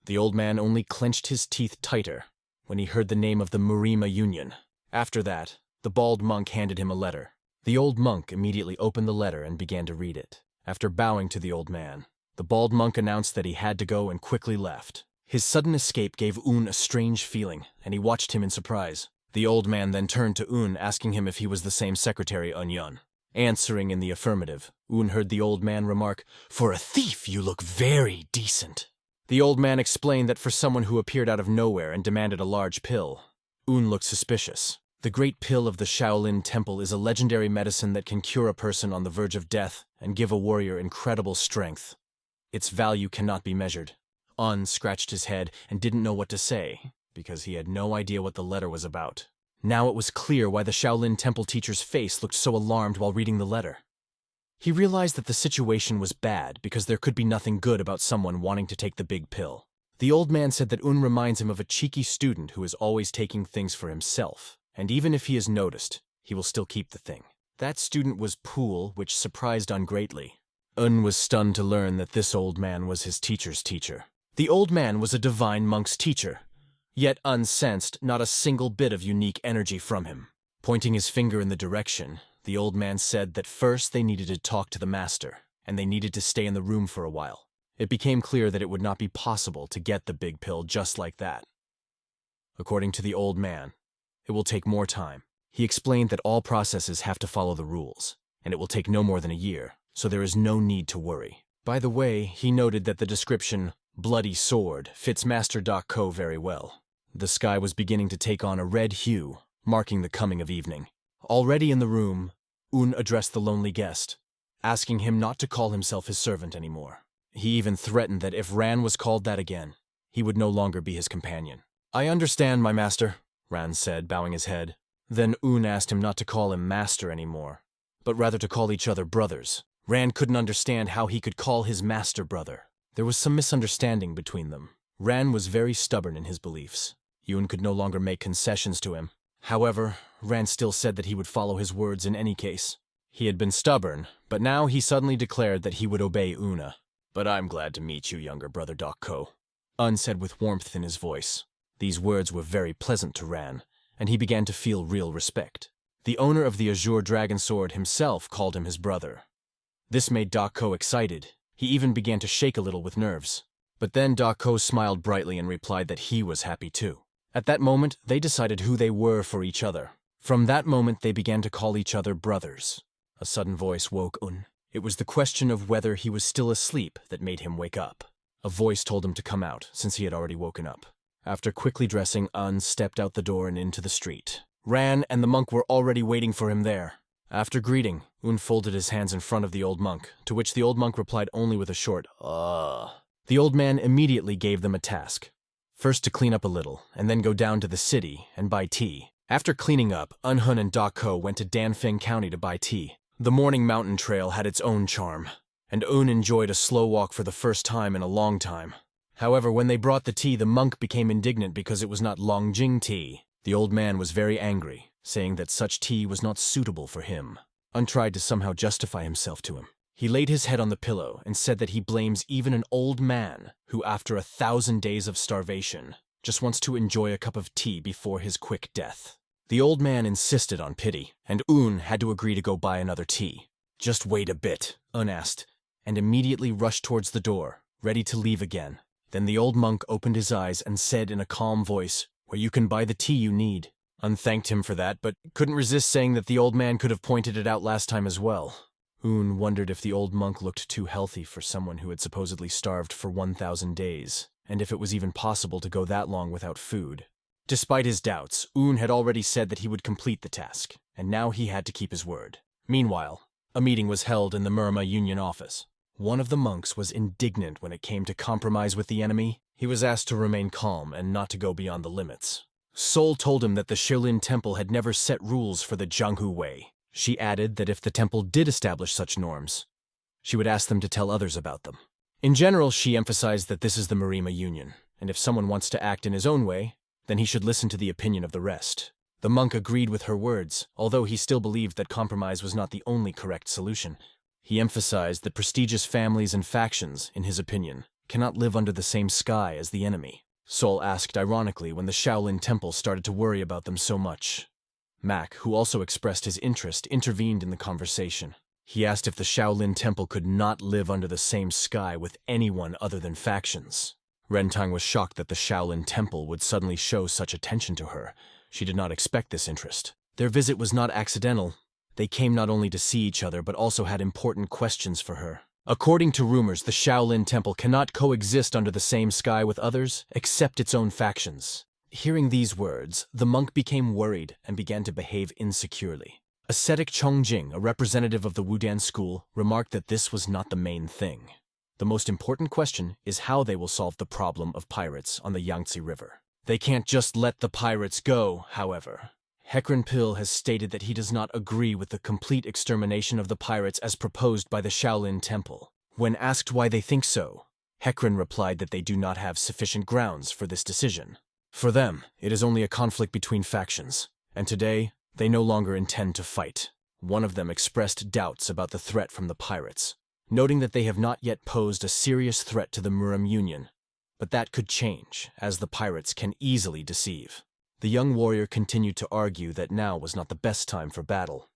The old man only clenched his teeth tighter when he heard the name of the Murim Union. After that, the bald monk handed him a letter. The old monk immediately opened the letter and began to read it. After bowing to the old man, the bald monk announced that he had to go and quickly left. His sudden escape gave Un a strange feeling, and he watched him in surprise. The old man then turned to Un, asking him if he was the same secretary Un Yun. Answering in the affirmative, Un heard the old man remark, "For a thief, you look very decent." The old man explained that for someone who appeared out of nowhere and demanded a large pill, Un looked suspicious. The Great Pill of the Shaolin Temple is a legendary medicine that can cure a person on the verge of death and give a warrior incredible strength. Its value cannot be measured. Un scratched his head and didn't know what to say, because he had no idea what the letter was about. Now it was clear why the Shaolin Temple teacher's face looked so alarmed while reading the letter. He realized that the situation was bad because there could be nothing good about someone wanting to take the big pill. The old man said that Un reminds him of a cheeky student who is always taking things for himself, and even if he is noticed, he will still keep the thing. That student was Pool, which surprised Un greatly. Un was stunned to learn that this old man was his teacher's teacher. The old man was a divine monk's teacher, yet Un sensed not a single bit of unique energy from him. Pointing his finger in the direction, the old man said that first they needed to talk to the master, and they needed to stay in the room for a while. It became clear that it would not be possible to get the big pill just like that. According to the old man, it will take more time. He explained that all processes have to follow the rules, and it will take no more than a year, so there is no need to worry. By the way, he noted that the description, "bloody sword," fits Master.co very well. The sky was beginning to take on a red hue, marking the coming of evening. Already in the room, Un addressed the lonely guest, asking him not to call himself his servant anymore. He even threatened that if Ran was called that again, he would no longer be his companion. "I understand, my master," Ran said, bowing his head. Then Un asked him not to call him master anymore, but rather to call each other brothers. Ran couldn't understand how he could call his master brother. There was some misunderstanding between them. Ran was very stubborn in his beliefs. Un could no longer make concessions to him. However, Ran still said that he would follow his words in any case. He had been stubborn, but now he suddenly declared that he would obey Una. "But I'm glad to meet you, younger brother Doc-ko," Un said with warmth in his voice. These words were very pleasant to Ran, and he began to feel real respect. The owner of the Azure Dragon Sword himself called him his brother. This made Doc-ko excited. He even began to shake a little with nerves. But then Doc-ko smiled brightly and replied that he was happy too. At that moment, they decided who they were for each other. From that moment, they began to call each other brothers. A sudden voice woke Un. It was the question of whether he was still asleep that made him wake up. A voice told him to come out, since he had already woken up. After quickly dressing, Un stepped out the door and into the street. Ran and the monk were already waiting for him there. After greeting, Un folded his hands in front of the old monk, to which the old monk replied only with a short, The old man immediately gave them a task. First to clean up a little, and then go down to the city and buy tea. After cleaning up, Un-hun and Doc-ko went to Danfeng County to buy tea. The morning mountain trail had its own charm, and Un enjoyed a slow walk for the first time in a long time. However, when they brought the tea, the monk became indignant because it was not Longjing tea. The old man was very angry, saying that such tea was not suitable for him. Un tried to somehow justify himself to him. He laid his head on the pillow and said that he blames even an old man who, after 1,000 days of starvation, just wants to enjoy a cup of tea before his quick death. The old man insisted on pity, and Un had to agree to go buy another tea. "Just wait a bit," Un asked, and immediately rushed towards the door, ready to leave again. Then the old monk opened his eyes and said in a calm voice, "Where you can buy the tea you need." Un thanked him for that, but couldn't resist saying that the old man could have pointed it out last time as well. Un wondered if the old monk looked too healthy for someone who had supposedly starved for 1,000 days, and if it was even possible to go that long without food. Despite his doubts, Un had already said that he would complete the task, and now he had to keep his word. Meanwhile, a meeting was held in the Murim Union office. One of the monks was indignant when it came to compromise with the enemy. He was asked to remain calm and not to go beyond the limits. Sol told him that the Shaolin temple had never set rules for the Jianghu way. She added that if the temple did establish such norms, she would ask them to tell others about them. In general, she emphasized that this is the Murim Union, and if someone wants to act in his own way, then he should listen to the opinion of the rest. The monk agreed with her words, although he still believed that compromise was not the only correct solution. He emphasized that prestigious families and factions, in his opinion, cannot live under the same sky as the enemy. Sol asked ironically when the Shaolin temple started to worry about them so much. Mac, who also expressed his interest, intervened in the conversation. He asked if the Shaolin temple could not live under the same sky with anyone other than factions. Rentang was shocked that the Shaolin temple would suddenly show such attention to her. She did not expect this interest. Their visit was not accidental. They came not only to see each other, but also had important questions for her. According to rumors, the Shaolin temple cannot coexist under the same sky with others, except its own factions. Hearing these words, the monk became worried and began to behave insecurely. Ascetic Chongjing, a representative of the Wudan school, remarked that this was not the main thing. The most important question is how they will solve the problem of pirates on the Yangze River. They can't just let the pirates go, however. Hekren Pil has stated that he does not agree with the complete extermination of the pirates as proposed by the Shaolin temple. When asked why they think so, Hekren replied that they do not have sufficient grounds for this decision. For them, it is only a conflict between factions, and today, they no longer intend to fight. One of them expressed doubts about the threat from the pirates, noting that they have not yet posed a serious threat to the Murim Union, but that could change, as the pirates can easily deceive. The young warrior continued to argue that now was not the best time for battle,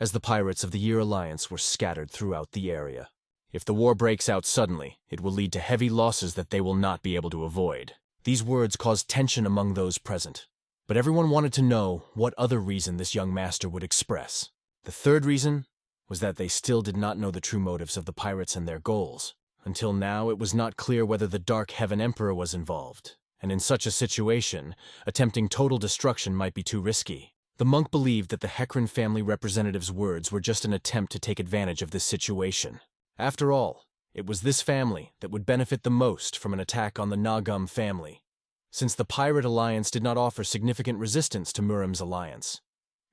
as the pirates of the Year Alliance were scattered throughout the area. If the war breaks out suddenly, it will lead to heavy losses that they will not be able to avoid. These words caused tension among those present, but everyone wanted to know what other reason this young master would express. The third reason was that they still did not know the true motives of the pirates and their goals. Until now, it was not clear whether the Dark Heaven Emperor was involved, and in such a situation, attempting total destruction might be too risky. The monk believed that the Hekren family representative's words were just an attempt to take advantage of this situation. After all, it was this family that would benefit the most from an attack on the Nagum family, since the Pirate Alliance did not offer significant resistance to Murim's alliance.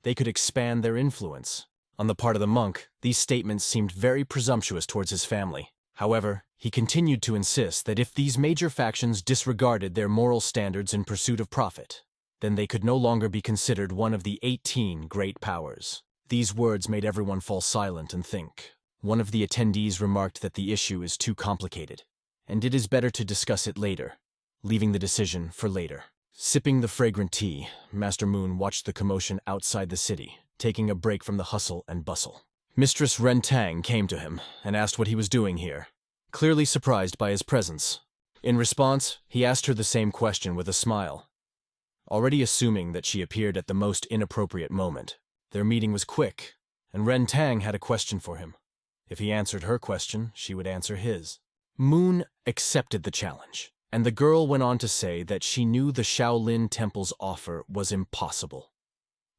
They could expand their influence. On the part of the monk, these statements seemed very presumptuous towards his family. However, he continued to insist that if these major factions disregarded their moral standards in pursuit of profit, then they could no longer be considered one of the 18 great powers. These words made everyone fall silent and think. One of the attendees remarked that the issue is too complicated, and it is better to discuss it later, leaving the decision for later. Sipping the fragrant tea, Master Moon watched the commotion outside the city, taking a break from the hustle and bustle. Mistress Rentang came to him and asked what he was doing here, clearly surprised by his presence. In response, he asked her the same question with a smile, already assuming that she appeared at the most inappropriate moment. Their meeting was quick, and Rentang had a question for him. If he answered her question, she would answer his. Moon accepted the challenge, and the girl went on to say that she knew the Shaolin Temple's offer was impossible.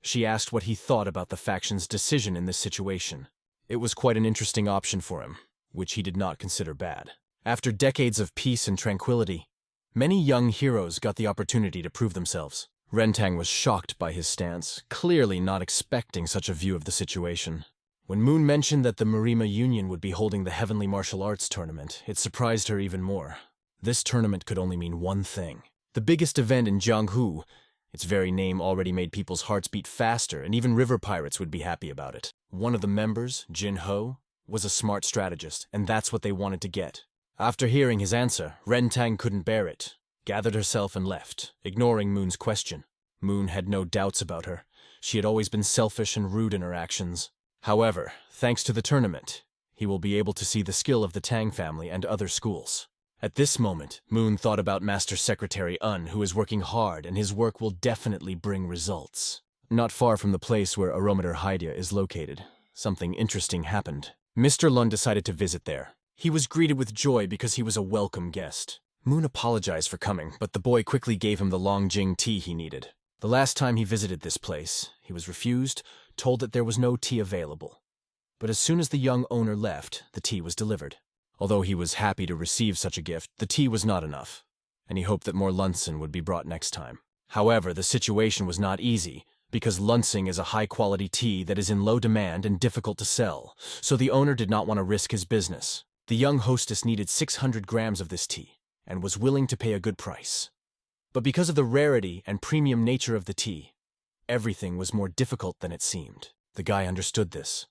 She asked what he thought about the faction's decision in this situation. It was quite an interesting option for him, which he did not consider bad. After decades of peace and tranquility, many young heroes got the opportunity to prove themselves. Rentang was shocked by his stance, clearly not expecting such a view of the situation. When Moon mentioned that the Murim Union would be holding the Heavenly Martial Arts Tournament, it surprised her even more. This tournament could only mean one thing: the biggest event in Jianghu, Its very name already made people's hearts beat faster, and even river pirates would be happy about it. One of the members, Jin Ho, was a smart strategist, and that's what they wanted to get. After hearing his answer, Ren Tang couldn't bear it, gathered herself and left, ignoring Moon's question. Moon had no doubts about her. She had always been selfish and rude in her actions. However, thanks to the tournament, he will be able to see the skill of the Tang family and other schools. At this moment, Moon thought about Master Secretary Un, who is working hard, and his work will definitely bring results. Not far from the place where Arometer Hydia is located, something interesting happened. Mr. Lund decided to visit there. He was greeted with joy because he was a welcome guest. Moon apologized for coming, but the boy quickly gave him the Longjing tea he needed. The last time he visited this place, he was refused, told that there was no tea available. But as soon as the young owner left, the tea was delivered. Although he was happy to receive such a gift, the tea was not enough, and he hoped that more Lunsen would be brought next time. However, the situation was not easy, because Lunsing is a high-quality tea that is in low demand and difficult to sell, so the owner did not want to risk his business. The young hostess needed 600 grams of this tea, and was willing to pay a good price. But because of the rarity and premium nature of the tea, everything was more difficult than it seemed. The guy understood this.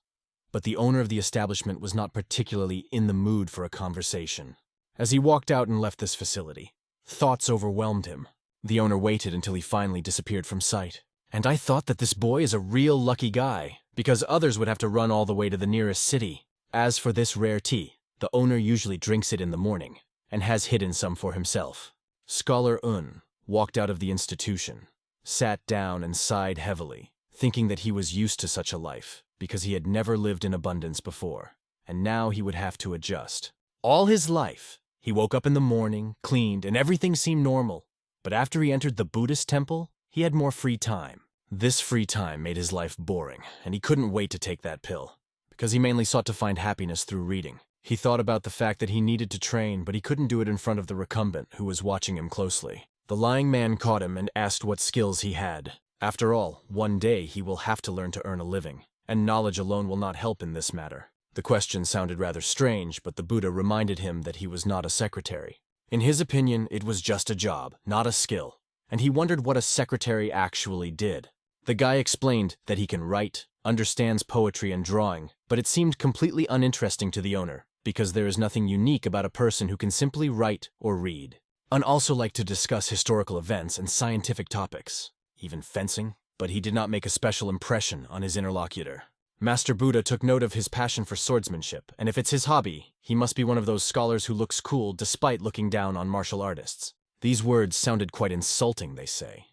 But the owner of the establishment was not particularly in the mood for a conversation. As he walked out and left this facility, thoughts overwhelmed him. The owner waited until he finally disappeared from sight. And I thought that this boy is a real lucky guy, because others would have to run all the way to the nearest city. As for this rare tea, the owner usually drinks it in the morning, and has hidden some for himself. Scholar Un walked out of the institution, sat down and sighed heavily, thinking that he was used to such a life, because he had never lived in abundance before, and now he would have to adjust. All his life, he woke up in the morning, cleaned, and everything seemed normal. But after he entered the Buddhist temple, he had more free time. This free time made his life boring, and he couldn't wait to take that pill, because he mainly sought to find happiness through reading. He thought about the fact that he needed to train, but he couldn't do it in front of the recumbent, who was watching him closely. The lying man caught him and asked what skills he had. After all, one day he will have to learn to earn a living, and knowledge alone will not help in this matter. The question sounded rather strange, but the Buddha reminded him that he was not a secretary. In his opinion, it was just a job, not a skill, and he wondered what a secretary actually did. The guy explained that he can write, understands poetry and drawing, but it seemed completely uninteresting to the owner, because there is nothing unique about a person who can simply write or read. Un also liked to discuss historical events and scientific topics, even fencing, but he did not make a special impression on his interlocutor. Master Buddha took note of his passion for swordsmanship, and if it's his hobby, he must be one of those scholars who looks cool despite looking down on martial artists. These words sounded quite insulting, they say.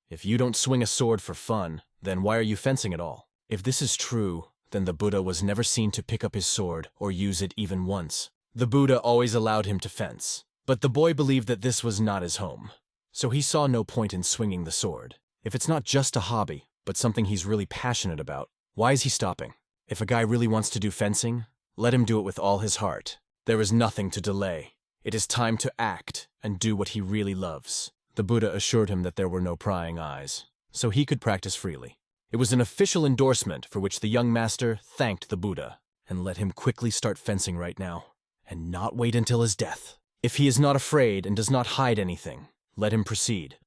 If you don't swing a sword for fun, then why are you fencing at all? If this is true, then the Buddha was never seen to pick up his sword or use it even once. The Buddha always allowed him to fence, but the boy believed that this was not his home, so he saw no point in swinging the sword. If it's not just a hobby, but something he's really passionate about, why is he stopping? If a guy really wants to do fencing, let him do it with all his heart. There is nothing to delay. It is time to act and do what he really loves. The Buddha assured him that there were no prying eyes, so he could practice freely. It was an official endorsement for which the young master thanked the Buddha and let him quickly start fencing right now, and not wait until his death. If he is not afraid and does not hide anything, let him proceed,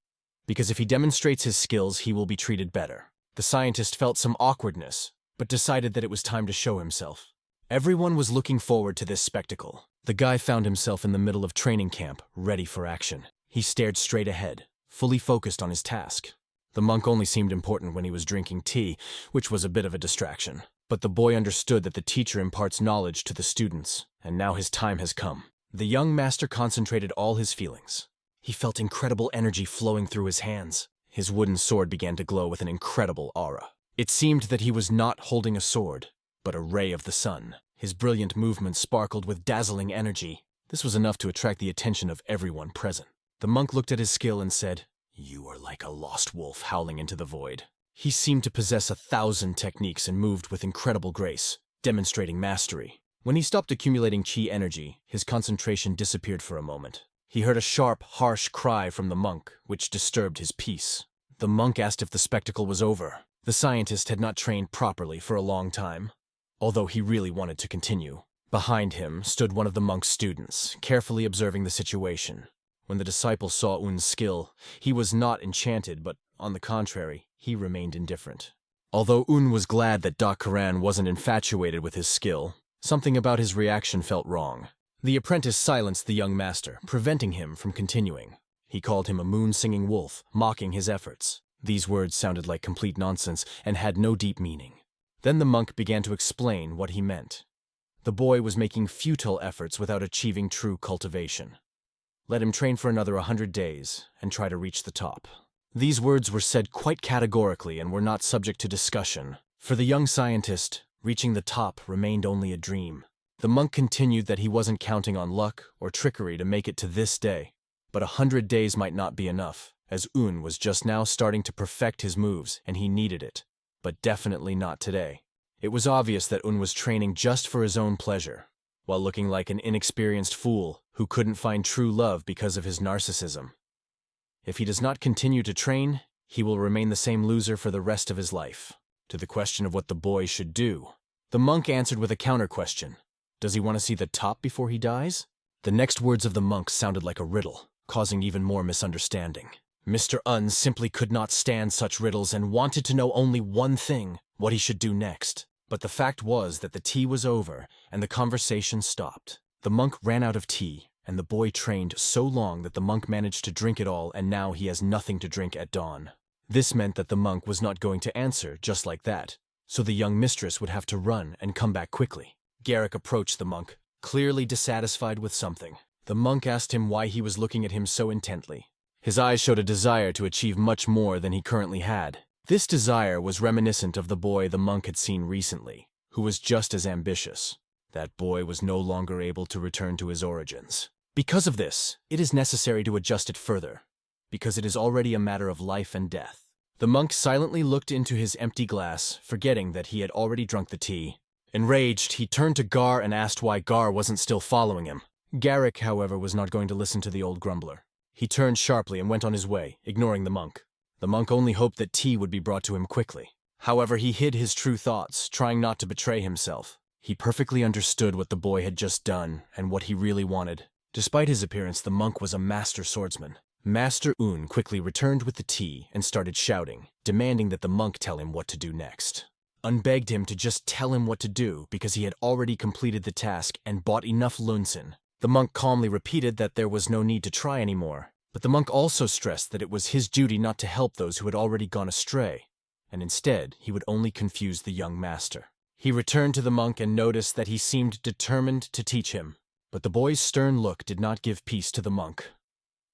because if he demonstrates his skills, he will be treated better. The scientist felt some awkwardness, but decided that it was time to show himself. Everyone was looking forward to this spectacle. The guy found himself in the middle of training camp, ready for action. He stared straight ahead, fully focused on his task. The monk only seemed important when he was drinking tea, which was a bit of a distraction. But the boy understood that the teacher imparts knowledge to the students, and now his time has come. The young master concentrated all his feelings. He felt incredible energy flowing through his hands. His wooden sword began to glow with an incredible aura. It seemed that he was not holding a sword, but a ray of the sun. His brilliant movements sparkled with dazzling energy. This was enough to attract the attention of everyone present. The monk looked at his skill and said, "You are like a lost wolf howling into the void." He seemed to possess 1,000 techniques and moved with incredible grace, demonstrating mastery. When he stopped accumulating chi energy, his concentration disappeared for a moment. He heard a sharp, harsh cry from the monk, which disturbed his peace. The monk asked if the spectacle was over. The scientist had not trained properly for a long time, although he really wanted to continue. Behind him stood one of the monk's students, carefully observing the situation. When the disciple saw Un's skill, he was not enchanted, but on the contrary, he remained indifferent. Although Un was glad that Karan wasn't infatuated with his skill, something about his reaction felt wrong. The apprentice silenced the young master, preventing him from continuing. He called him a moon-singing wolf, mocking his efforts. These words sounded like complete nonsense and had no deep meaning. Then the monk began to explain what he meant. The boy was making futile efforts without achieving true cultivation. Let him train for another 100 days and try to reach the top. These words were said quite categorically and were not subject to discussion. For the young scientist, reaching the top remained only a dream. The monk continued that he wasn't counting on luck or trickery to make it to this day. But 100 days might not be enough, as Un was just now starting to perfect his moves and he needed it. But definitely not today. It was obvious that Un was training just for his own pleasure, while looking like an inexperienced fool who couldn't find true love because of his narcissism. If he does not continue to train, he will remain the same loser for the rest of his life. To the question of what the boy should do, the monk answered with a counter-question. Does he want to see the top before he dies? The next words of the monk sounded like a riddle, causing even more misunderstanding. Mr. Un simply could not stand such riddles and wanted to know only one thing, what he should do next. But the fact was that the tea was over and the conversation stopped. The monk ran out of tea, and the boy trained so long that the monk managed to drink it all, and now he has nothing to drink at dawn. This meant that the monk was not going to answer just like that, so the young mistress would have to run and come back quickly. Garrick approached the monk, clearly dissatisfied with something. The monk asked him why he was looking at him so intently. His eyes showed a desire to achieve much more than he currently had. This desire was reminiscent of the boy the monk had seen recently, who was just as ambitious. That boy was no longer able to return to his origins. Because of this, it is necessary to adjust it further, because it is already a matter of life and death. The monk silently looked into his empty glass, forgetting that he had already drunk the tea. Enraged, he turned to Gar and asked why Gar wasn't still following him. Garrick, however, was not going to listen to the old grumbler. He turned sharply and went on his way, ignoring the monk. The monk only hoped that tea would be brought to him quickly. However, he hid his true thoughts, trying not to betray himself. He perfectly understood what the boy had just done and what he really wanted. Despite his appearance, the monk was a master swordsman. Master Un quickly returned with the tea and started shouting, demanding that the monk tell him what to do next. Un begged him to just tell him what to do because he had already completed the task and bought enough lunsen. The monk calmly repeated that there was no need to try anymore, but the monk also stressed that it was his duty not to help those who had already gone astray, and instead he would only confuse the young master. He returned to the monk and noticed that he seemed determined to teach him, but the boy's stern look did not give peace to the monk.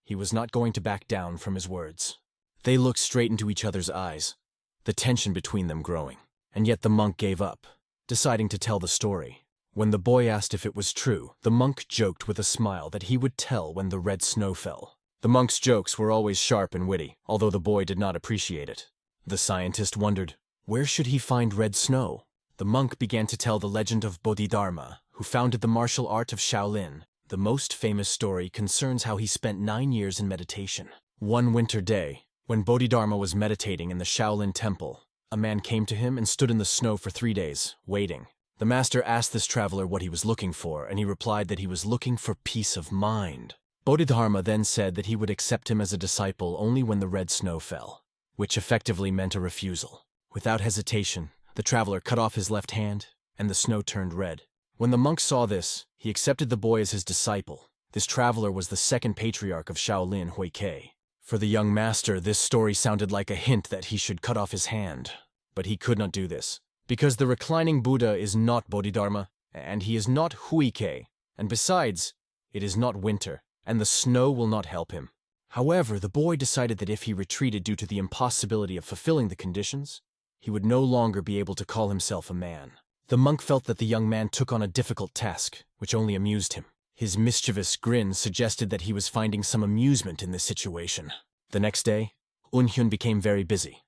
He was not going to back down from his words. They looked straight into each other's eyes, the tension between them growing, and yet the monk gave up, deciding to tell the story. When the boy asked if it was true, the monk joked with a smile that he would tell when the red snow fell. The monk's jokes were always sharp and witty, although the boy did not appreciate it. The scientist wondered, where should he find red snow? The monk began to tell the legend of Bodhidharma, who founded the martial art of Shaolin. The most famous story concerns how he spent 9 years in meditation. One winter day, when Bodhidharma was meditating in the Shaolin temple, a man came to him and stood in the snow for 3 days, waiting. The master asked this traveler what he was looking for, and he replied that he was looking for peace of mind. Bodhidharma then said that he would accept him as a disciple only when the red snow fell, which effectively meant a refusal. Without hesitation, the traveler cut off his left hand, and the snow turned red. When the monk saw this, he accepted the boy as his disciple. This traveler was the second patriarch of Shaolin, Huike. For the young master, this story sounded like a hint that he should cut off his hand. But he could not do this, because the reclining Buddha is not Bodhidharma, and he is not Huike, and besides, it is not winter, and the snow will not help him. However, the boy decided that if he retreated due to the impossibility of fulfilling the conditions, he would no longer be able to call himself a man. The monk felt that the young man took on a difficult task, which only amused him. His mischievous grin suggested that he was finding some amusement in this situation. The next day, Hyun became very busy.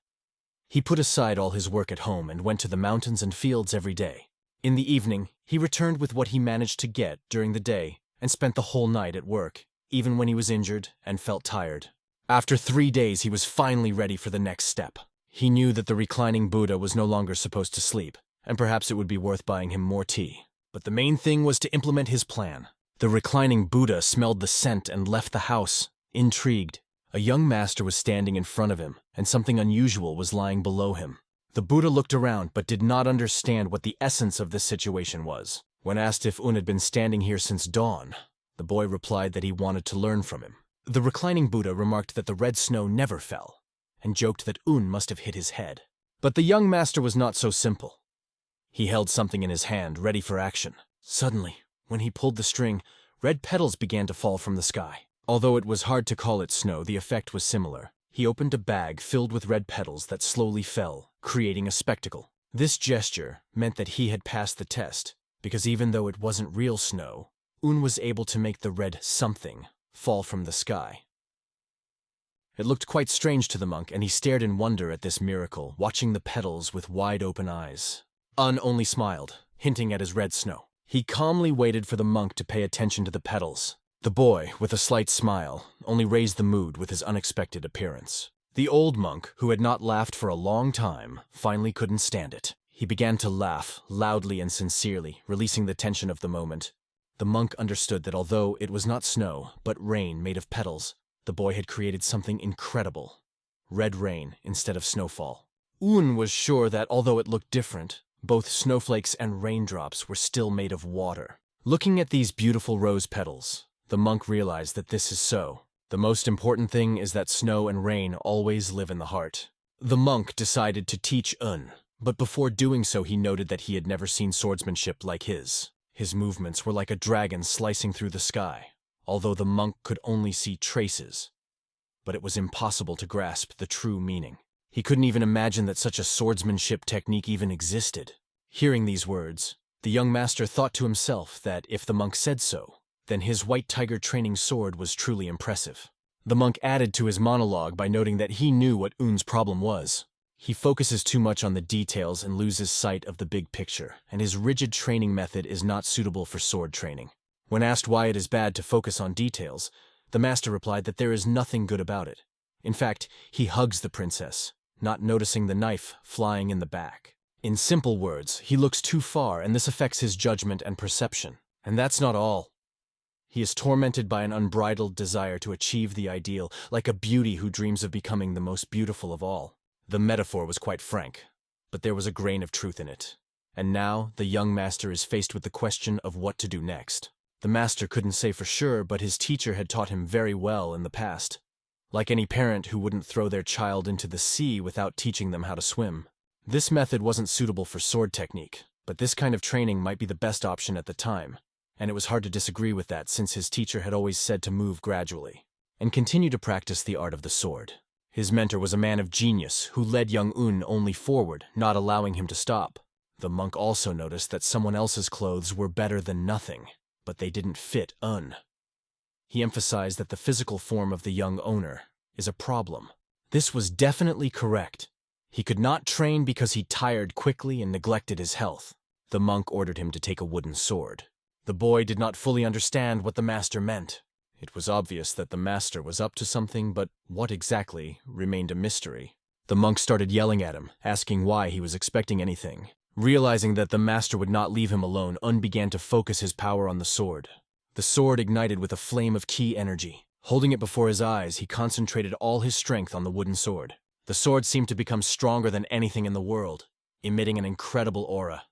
He put aside all his work at home and went to the mountains and fields every day. In the evening, he returned with what he managed to get during the day and spent the whole night at work, even when he was injured and felt tired. After 3 days, he was finally ready for the next step. He knew that the reclining Buddha was no longer supposed to sleep, and perhaps it would be worth buying him more tea. But the main thing was to implement his plan. The reclining Buddha smelled the scent and left the house, intrigued. A young master was standing in front of him, and something unusual was lying below him. The Buddha looked around but did not understand what the essence of this situation was. When asked if Un had been standing here since dawn, the boy replied that he wanted to learn from him. The reclining Buddha remarked that the red snow never fell, and joked that Un must have hit his head. But the young master was not so simple. He held something in his hand, ready for action. Suddenly, when he pulled the string, red petals began to fall from the sky. Although it was hard to call it snow, the effect was similar. He opened a bag filled with red petals that slowly fell, creating a spectacle. This gesture meant that he had passed the test, because even though it wasn't real snow, Un was able to make the red something fall from the sky. It looked quite strange to the monk, and he stared in wonder at this miracle, watching the petals with wide-open eyes. Un only smiled, hinting at his red snow. He calmly waited for the monk to pay attention to the petals. The boy, with a slight smile, only raised the mood with his unexpected appearance. The old monk, who had not laughed for a long time, finally couldn't stand it. He began to laugh, loudly and sincerely, releasing the tension of the moment. The monk understood that although it was not snow, but rain made of petals, the boy had created something incredible. Red rain instead of snowfall. Un was sure that although it looked different, both snowflakes and raindrops were still made of water. Looking at these beautiful rose petals, the monk realized that this is so. The most important thing is that snow and rain always live in the heart. The monk decided to teach Un, but before doing so he noted that he had never seen swordsmanship like his. His movements were like a dragon slicing through the sky, although the monk could only see traces. But it was impossible to grasp the true meaning. He couldn't even imagine that such a swordsmanship technique even existed. Hearing these words, the young master thought to himself that if the monk said so, then his white tiger training sword was truly impressive. The monk added to his monologue by noting that he knew what Un's problem was. He focuses too much on the details and loses sight of the big picture, and his rigid training method is not suitable for sword training. When asked why it is bad to focus on details, the master replied that there is nothing good about it. In fact, he hugs the princess, not noticing the knife flying in the back. In simple words, he looks too far, and this affects his judgment and perception. And that's not all. He is tormented by an unbridled desire to achieve the ideal, like a beauty who dreams of becoming the most beautiful of all. The metaphor was quite frank, but there was a grain of truth in it. And now, the young master is faced with the question of what to do next. The master couldn't say for sure, but his teacher had taught him very well in the past. Like any parent who wouldn't throw their child into the sea without teaching them how to swim. This method wasn't suitable for sword technique, but this kind of training might be the best option at the time. And it was hard to disagree with that since his teacher had always said to move gradually and continue to practice the art of the sword. His mentor was a man of genius who led young Un only forward, not allowing him to stop. The monk also noticed that someone else's clothes were better than nothing, but they didn't fit Un. He emphasized that the physical form of the young owner is a problem. This was definitely correct. He could not train because he tired quickly and neglected his health. The monk ordered him to take a wooden sword. The boy did not fully understand what the master meant. It was obvious that the master was up to something, but what exactly remained a mystery. The monk started yelling at him, asking why he was expecting anything. Realizing that the master would not leave him alone, Un began to focus his power on the sword. The sword ignited with a flame of ki energy. Holding it before his eyes, he concentrated all his strength on the wooden sword. The sword seemed to become stronger than anything in the world, emitting an incredible aura.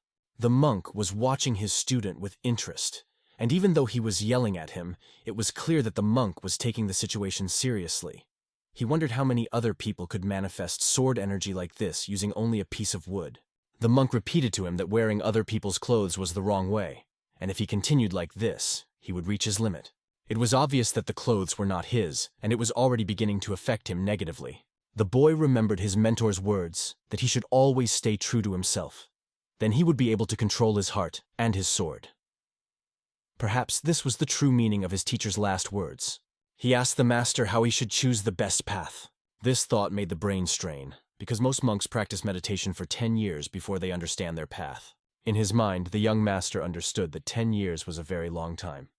The monk was watching his student with interest, and even though he was yelling at him, it was clear that the monk was taking the situation seriously. He wondered how many other people could manifest sword energy like this using only a piece of wood. The monk repeated to him that wearing other people's clothes was the wrong way, and if he continued like this, he would reach his limit. It was obvious that the clothes were not his, and it was already beginning to affect him negatively. The boy remembered his mentor's words, that he should always stay true to himself. Then he would be able to control his heart and his sword. Perhaps this was the true meaning of his teacher's last words. He asked the master how he should choose the best path. This thought made the brain strain, because most monks practice meditation for 10 years before they understand their path. In his mind, the young master understood that 10 years was a very long time,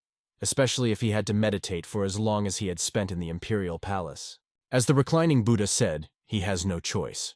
especially if he had to meditate for as long as he had spent in the imperial palace. As the reclining Buddha said, he has no choice.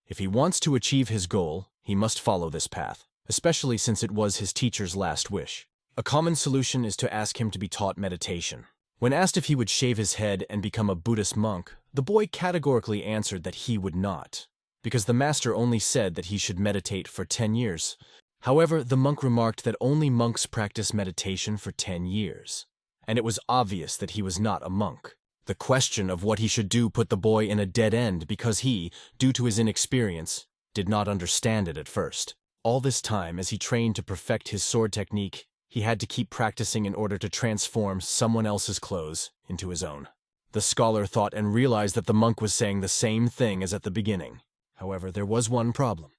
If he wants to achieve his goal, he must follow this path, especially since it was his teacher's last wish. A common solution is to ask him to be taught meditation. When asked if he would shave his head and become a Buddhist monk, the boy categorically answered that he would not, because the master only said that he should meditate for 10 years. However, the monk remarked that only monks practice meditation for 10 years, and it was obvious that he was not a monk. The question of what he should do put the boy in a dead end because he, due to his inexperience, did not understand it at first. All this time, as he trained to perfect his sword technique, he had to keep practicing in order to transform someone else's clothes into his own. The scholar thought and realized that the monk was saying the same thing as at the beginning. However, there was one problem.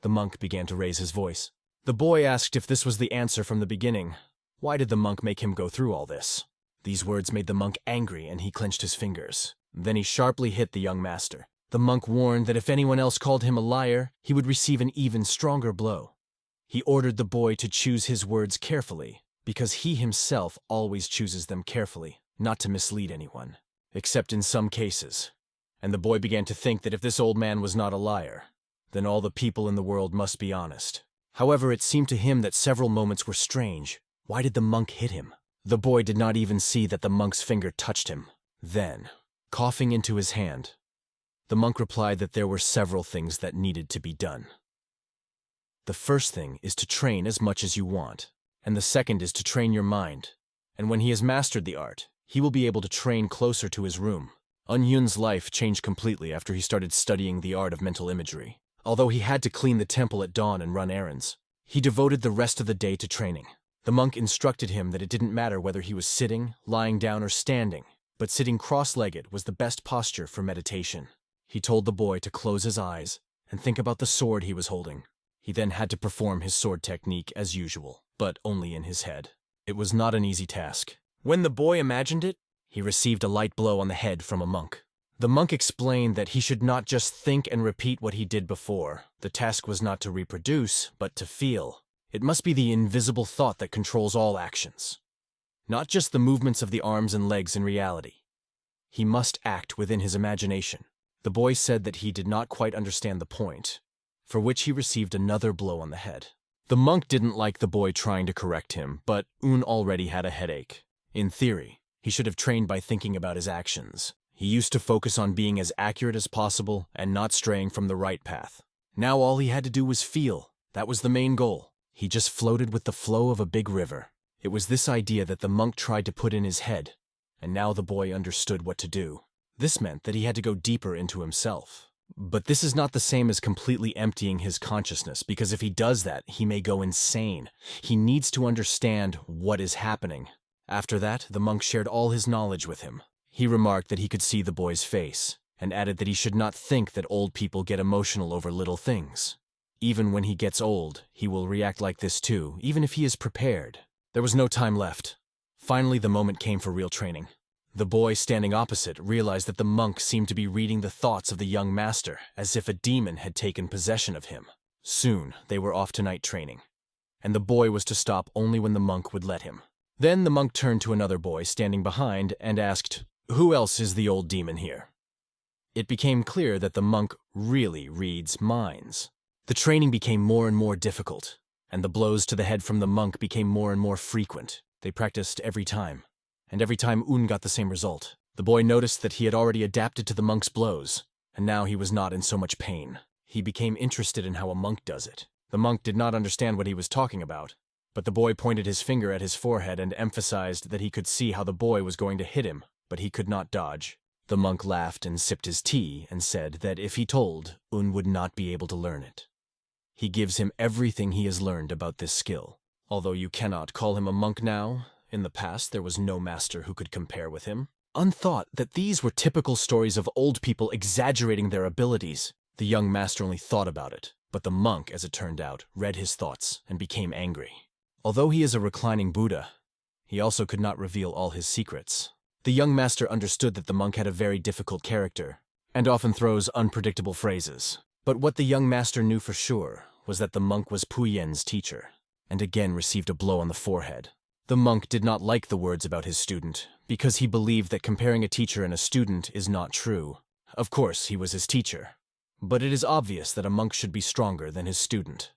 The monk began to raise his voice. The boy asked if this was the answer from the beginning. Why did the monk make him go through all this? These words made the monk angry, and he clenched his fingers. Then he sharply hit the young master. The monk warned that if anyone else called him a liar, he would receive an even stronger blow. He ordered the boy to choose his words carefully, because he himself always chooses them carefully, not to mislead anyone, except in some cases. And the boy began to think that if this old man was not a liar, then all the people in the world must be honest. However, it seemed to him that several moments were strange. Why did the monk hit him? The boy did not even see that the monk's finger touched him. Then, coughing into his hand, the monk replied that there were several things that needed to be done. The first thing is to train as much as you want, and the second is to train your mind. And when he has mastered the art, he will be able to train closer to his room. Hyun's life changed completely after he started studying the art of mental imagery. Although he had to clean the temple at dawn and run errands, he devoted the rest of the day to training. The monk instructed him that it didn't matter whether he was sitting, lying down, or standing, but sitting cross-legged was the best posture for meditation. He told the boy to close his eyes and think about the sword he was holding. He then had to perform his sword technique as usual, but only in his head. It was not an easy task. When the boy imagined it, he received a light blow on the head from a monk. The monk explained that he should not just think and repeat what he did before. The task was not to reproduce, but to feel. It must be the invisible thought that controls all actions, not just the movements of the arms and legs in reality. He must act within his imagination. The boy said that he did not quite understand the point, for which he received another blow on the head. The monk didn't like the boy trying to correct him, but Un already had a headache. In theory, he should have trained by thinking about his actions. He used to focus on being as accurate as possible and not straying from the right path. Now all he had to do was feel. That was the main goal. He just floated with the flow of a big river. It was this idea that the monk tried to put in his head, and now the boy understood what to do. This meant that he had to go deeper into himself. But this is not the same as completely emptying his consciousness, because if he does that, he may go insane. He needs to understand what is happening. After that, the monk shared all his knowledge with him. He remarked that he could see the boy's face, and added that he should not think that old people get emotional over little things. Even when he gets old, he will react like this too, even if he is prepared. There was no time left. Finally, the moment came for real training. The boy standing opposite realized that the monk seemed to be reading the thoughts of the young master, as if a demon had taken possession of him. Soon, they were off to night training, and the boy was to stop only when the monk would let him. Then the monk turned to another boy standing behind and asked, "Who else is the old demon here?" It became clear that the monk really reads minds. The training became more and more difficult, and the blows to the head from the monk became more and more frequent. They practiced every time, and every time Un got the same result. The boy noticed that he had already adapted to the monk's blows, and now he was not in so much pain. He became interested in how a monk does it. The monk did not understand what he was talking about, but the boy pointed his finger at his forehead and emphasized that he could see how the boy was going to hit him, but he could not dodge. The monk laughed and sipped his tea and said that if he told, Un would not be able to learn it. He gives him everything he has learned about this skill. Although you cannot call him a monk now, in the past there was no master who could compare with him. Un thought that these were typical stories of old people exaggerating their abilities. The young master only thought about it, but the monk, as it turned out, read his thoughts and became angry. Although he is a reclining Buddha, he also could not reveal all his secrets. The young master understood that the monk had a very difficult character, and often throws unpredictable phrases. But what the young master knew for sure was that the monk was Puyen's teacher, and again received a blow on the forehead. The monk did not like the words about his student, because he believed that comparing a teacher and a student is not true. Of course, he was his teacher, but it is obvious that a monk should be stronger than his student.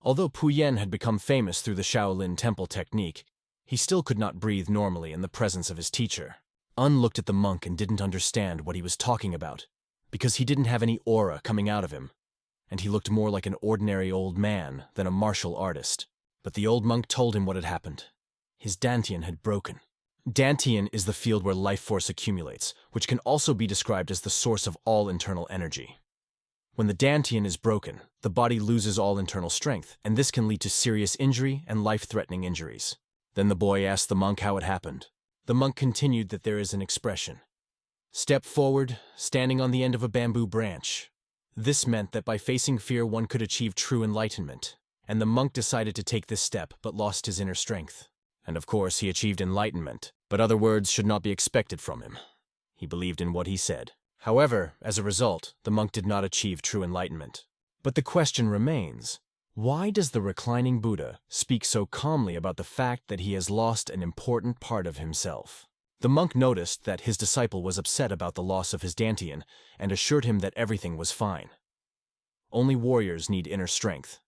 Although Puyen had become famous through the Shaolin temple technique, He still could not breathe normally in the presence of his teacher. Un looked at the monk and didn't understand what he was talking about, because he didn't have any aura coming out of him, and he looked more like an ordinary old man than a martial artist. But the old monk told him what had happened. His dantian had broken. Dantian is the field where life force accumulates, which can also be described as the source of all internal energy. When the dantian is broken, the body loses all internal strength, and this can lead to serious injury and life-threatening injuries. Then the boy asked the monk how it happened. The monk continued that there is an expression. Step forward, standing on the end of a bamboo branch. This meant that by facing fear one could achieve true enlightenment, and the monk decided to take this step but lost his inner strength. And of course he achieved enlightenment, but other words should not be expected from him. He believed in what he said. However, as a result, the monk did not achieve true enlightenment. But the question remains, why does the reclining Buddha speak so calmly about the fact that he has lost an important part of himself? The monk noticed that his disciple was upset about the loss of his dantian and assured him that everything was fine. Only warriors need inner strength,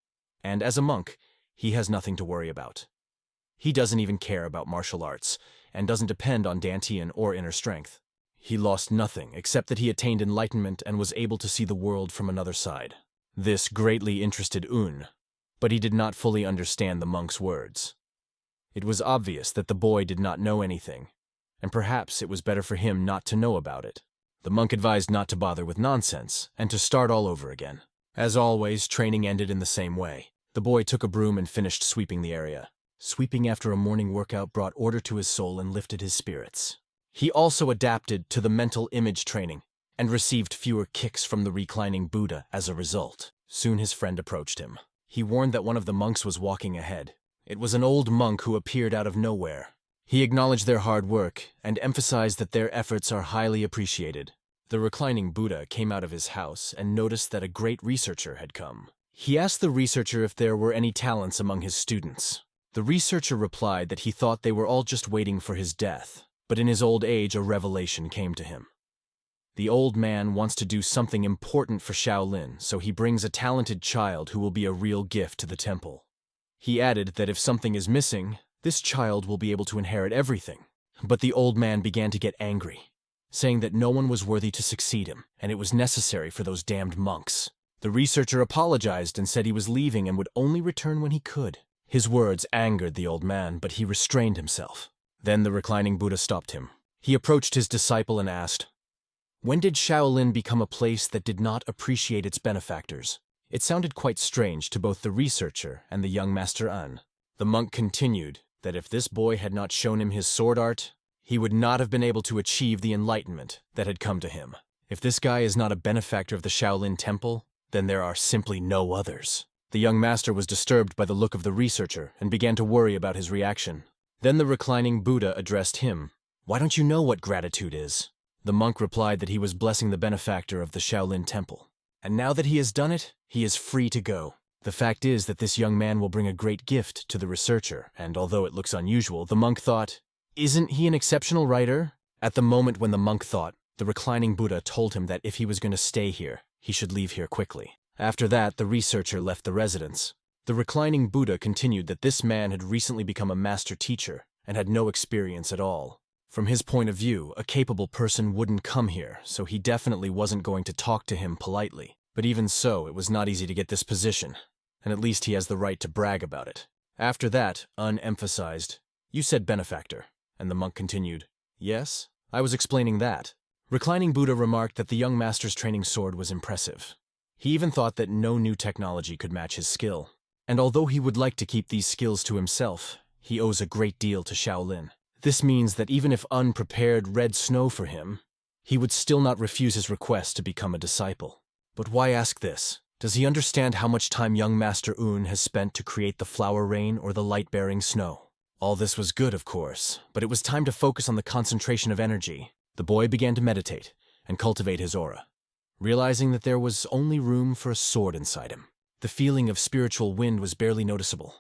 and as a monk, he has nothing to worry about. He doesn't even care about martial arts and doesn't depend on dantian or inner strength. He lost nothing except that he attained enlightenment and was able to see the world from another side. This greatly interested Un, but he did not fully understand the monk's words. It was obvious that the boy did not know anything, and perhaps it was better for him not to know about it. The monk advised not to bother with nonsense and to start all over again. As always, training ended in the same way. The boy took a broom and finished sweeping the area. Sweeping after a morning workout brought order to his soul and lifted his spirits. He also adapted to the mental image training and received fewer kicks from the reclining Buddha as a result. Soon his friend approached him. He warned that one of the monks was walking ahead. It was an old monk who appeared out of nowhere. He acknowledged their hard work and emphasized that their efforts are highly appreciated. The reclining Buddha came out of his house and noticed that a great researcher had come. He asked the researcher if there were any talents among his students. The researcher replied that he thought they were all just waiting for his death, but in his old age a revelation came to him. The old man wants to do something important for Shaolin, so he brings a talented child who will be a real gift to the temple. He added that if something is missing, this child will be able to inherit everything. But the old man began to get angry, saying that no one was worthy to succeed him, and it was necessary for those damned monks. The researcher apologized and said he was leaving and would only return when he could. His words angered the old man, but he restrained himself. Then the reclining Buddha stopped him. He approached his disciple and asked, "When did Shaolin become a place that did not appreciate its benefactors?" It sounded quite strange to both the researcher and the young Master Un. The monk continued that if this boy had not shown him his sword art, he would not have been able to achieve the enlightenment that had come to him. If this guy is not a benefactor of the Shaolin Temple, then there are simply no others. The young master was disturbed by the look of the researcher and began to worry about his reaction. Then the reclining Buddha addressed him. "Why don't you know what gratitude is?" The monk replied that he was blessing the benefactor of the Shaolin Temple. And now that he has done it, he is free to go. The fact is that this young man will bring a great gift to the researcher, and although it looks unusual, the monk thought, "Isn't he an exceptional writer?" At the moment when the monk thought, the reclining Buddha told him that if he was going to stay here, he should leave here quickly. After that, the researcher left the residence. The reclining Buddha continued that this man had recently become a master teacher and had no experience at all. From his point of view, a capable person wouldn't come here, so he definitely wasn't going to talk to him politely. But even so, it was not easy to get this position, and at least he has the right to brag about it. After that, Un emphasized, "You said benefactor," and the monk continued, "Yes, I was explaining that." Reclining Buddha remarked that the young master's training sword was impressive. He even thought that no new technology could match his skill. And although he would like to keep these skills to himself, he owes a great deal to Shaolin. This means that even if Un prepared red snow for him, he would still not refuse his request to become a disciple. But why ask this? Does he understand how much time young Master Un has spent to create the flower rain or the light-bearing snow? All this was good, of course, but it was time to focus on the concentration of energy. The boy began to meditate and cultivate his aura, realizing that there was only room for a sword inside him. The feeling of spiritual wind was barely noticeable.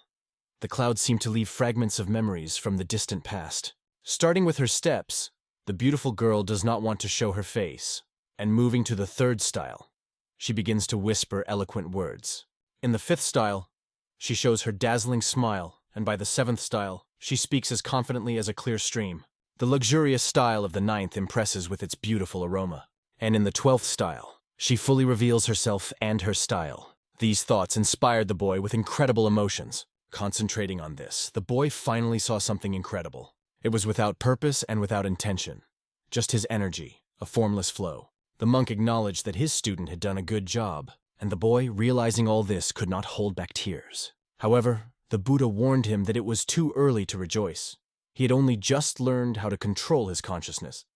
The clouds seemed to leave fragments of memories from the distant past. Starting with her steps, the beautiful girl does not want to show her face, and moving to the third style, she begins to whisper eloquent words. In the fifth style, she shows her dazzling smile, and by the seventh style, She speaks as confidently as a clear stream. The luxurious style of the 9th impresses with its beautiful aroma. And in the 12th style, she fully reveals herself and her style. These thoughts inspired the boy with incredible emotions. Concentrating on this, the boy finally saw something incredible. It was without purpose and without intention. Just his energy, a formless flow. The monk acknowledged that his student had done a good job, and the boy, realizing all this, could not hold back tears. However, the Buddha warned him that it was too early to rejoice. He had only just learned how to control his consciousness,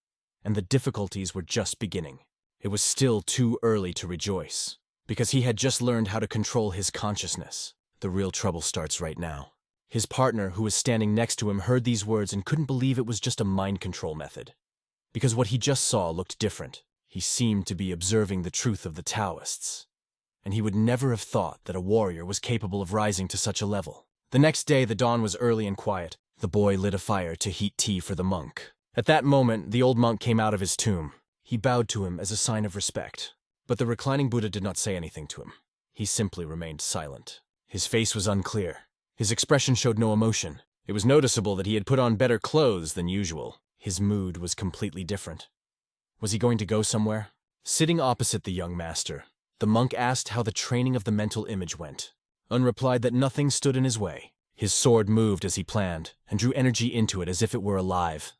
and the difficulties were just beginning. It was still too early to rejoice, because he had just learned how to control his consciousness. The real trouble starts right now. His partner, who was standing next to him, heard these words and couldn't believe it was just a mind control method. Because what he just saw looked different. He seemed to be observing the truth of the Taoists. And he would never have thought that a warrior was capable of rising to such a level. The next day, the dawn was early and quiet. The boy lit a fire to heat tea for the monk. At that moment, the old monk came out of his tomb. He bowed to him as a sign of respect. But the reclining Buddha did not say anything to him. He simply remained silent. His face was unclear. His expression showed no emotion. It was noticeable that he had put on better clothes than usual. His mood was completely different. Was he going to go somewhere? Sitting opposite the young master, the monk asked how the training of the mental image went. Un replied that nothing stood in his way. His sword moved as he planned, and drew energy into it as if it were alive.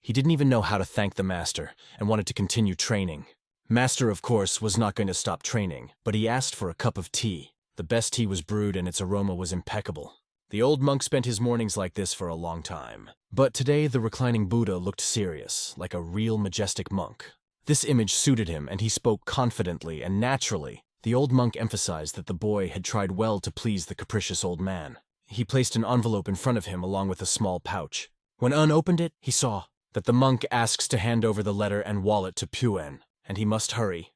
He didn't even know how to thank the master, and wanted to continue training. Master, of course, was not going to stop training, but he asked for a cup of tea. The best tea was brewed and its aroma was impeccable. The old monk spent his mornings like this for a long time. But today the reclining Buddha looked serious, like a real majestic monk. This image suited him, and he spoke confidently and naturally. The old monk emphasized that the boy had tried well to please the capricious old man. He placed an envelope in front of him along with a small pouch. When Un opened it, he saw that the monk asks to hand over the letter and wallet to Puen, and he must hurry.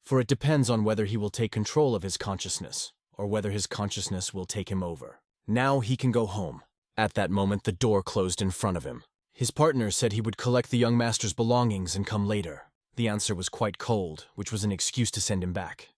For it depends on whether he will take control of his consciousness, or whether his consciousness will take him over. Now he can go home. At that moment, the door closed in front of him. His partner said he would collect the young master's belongings and come later. The answer was quite cold, which was an excuse to send him back.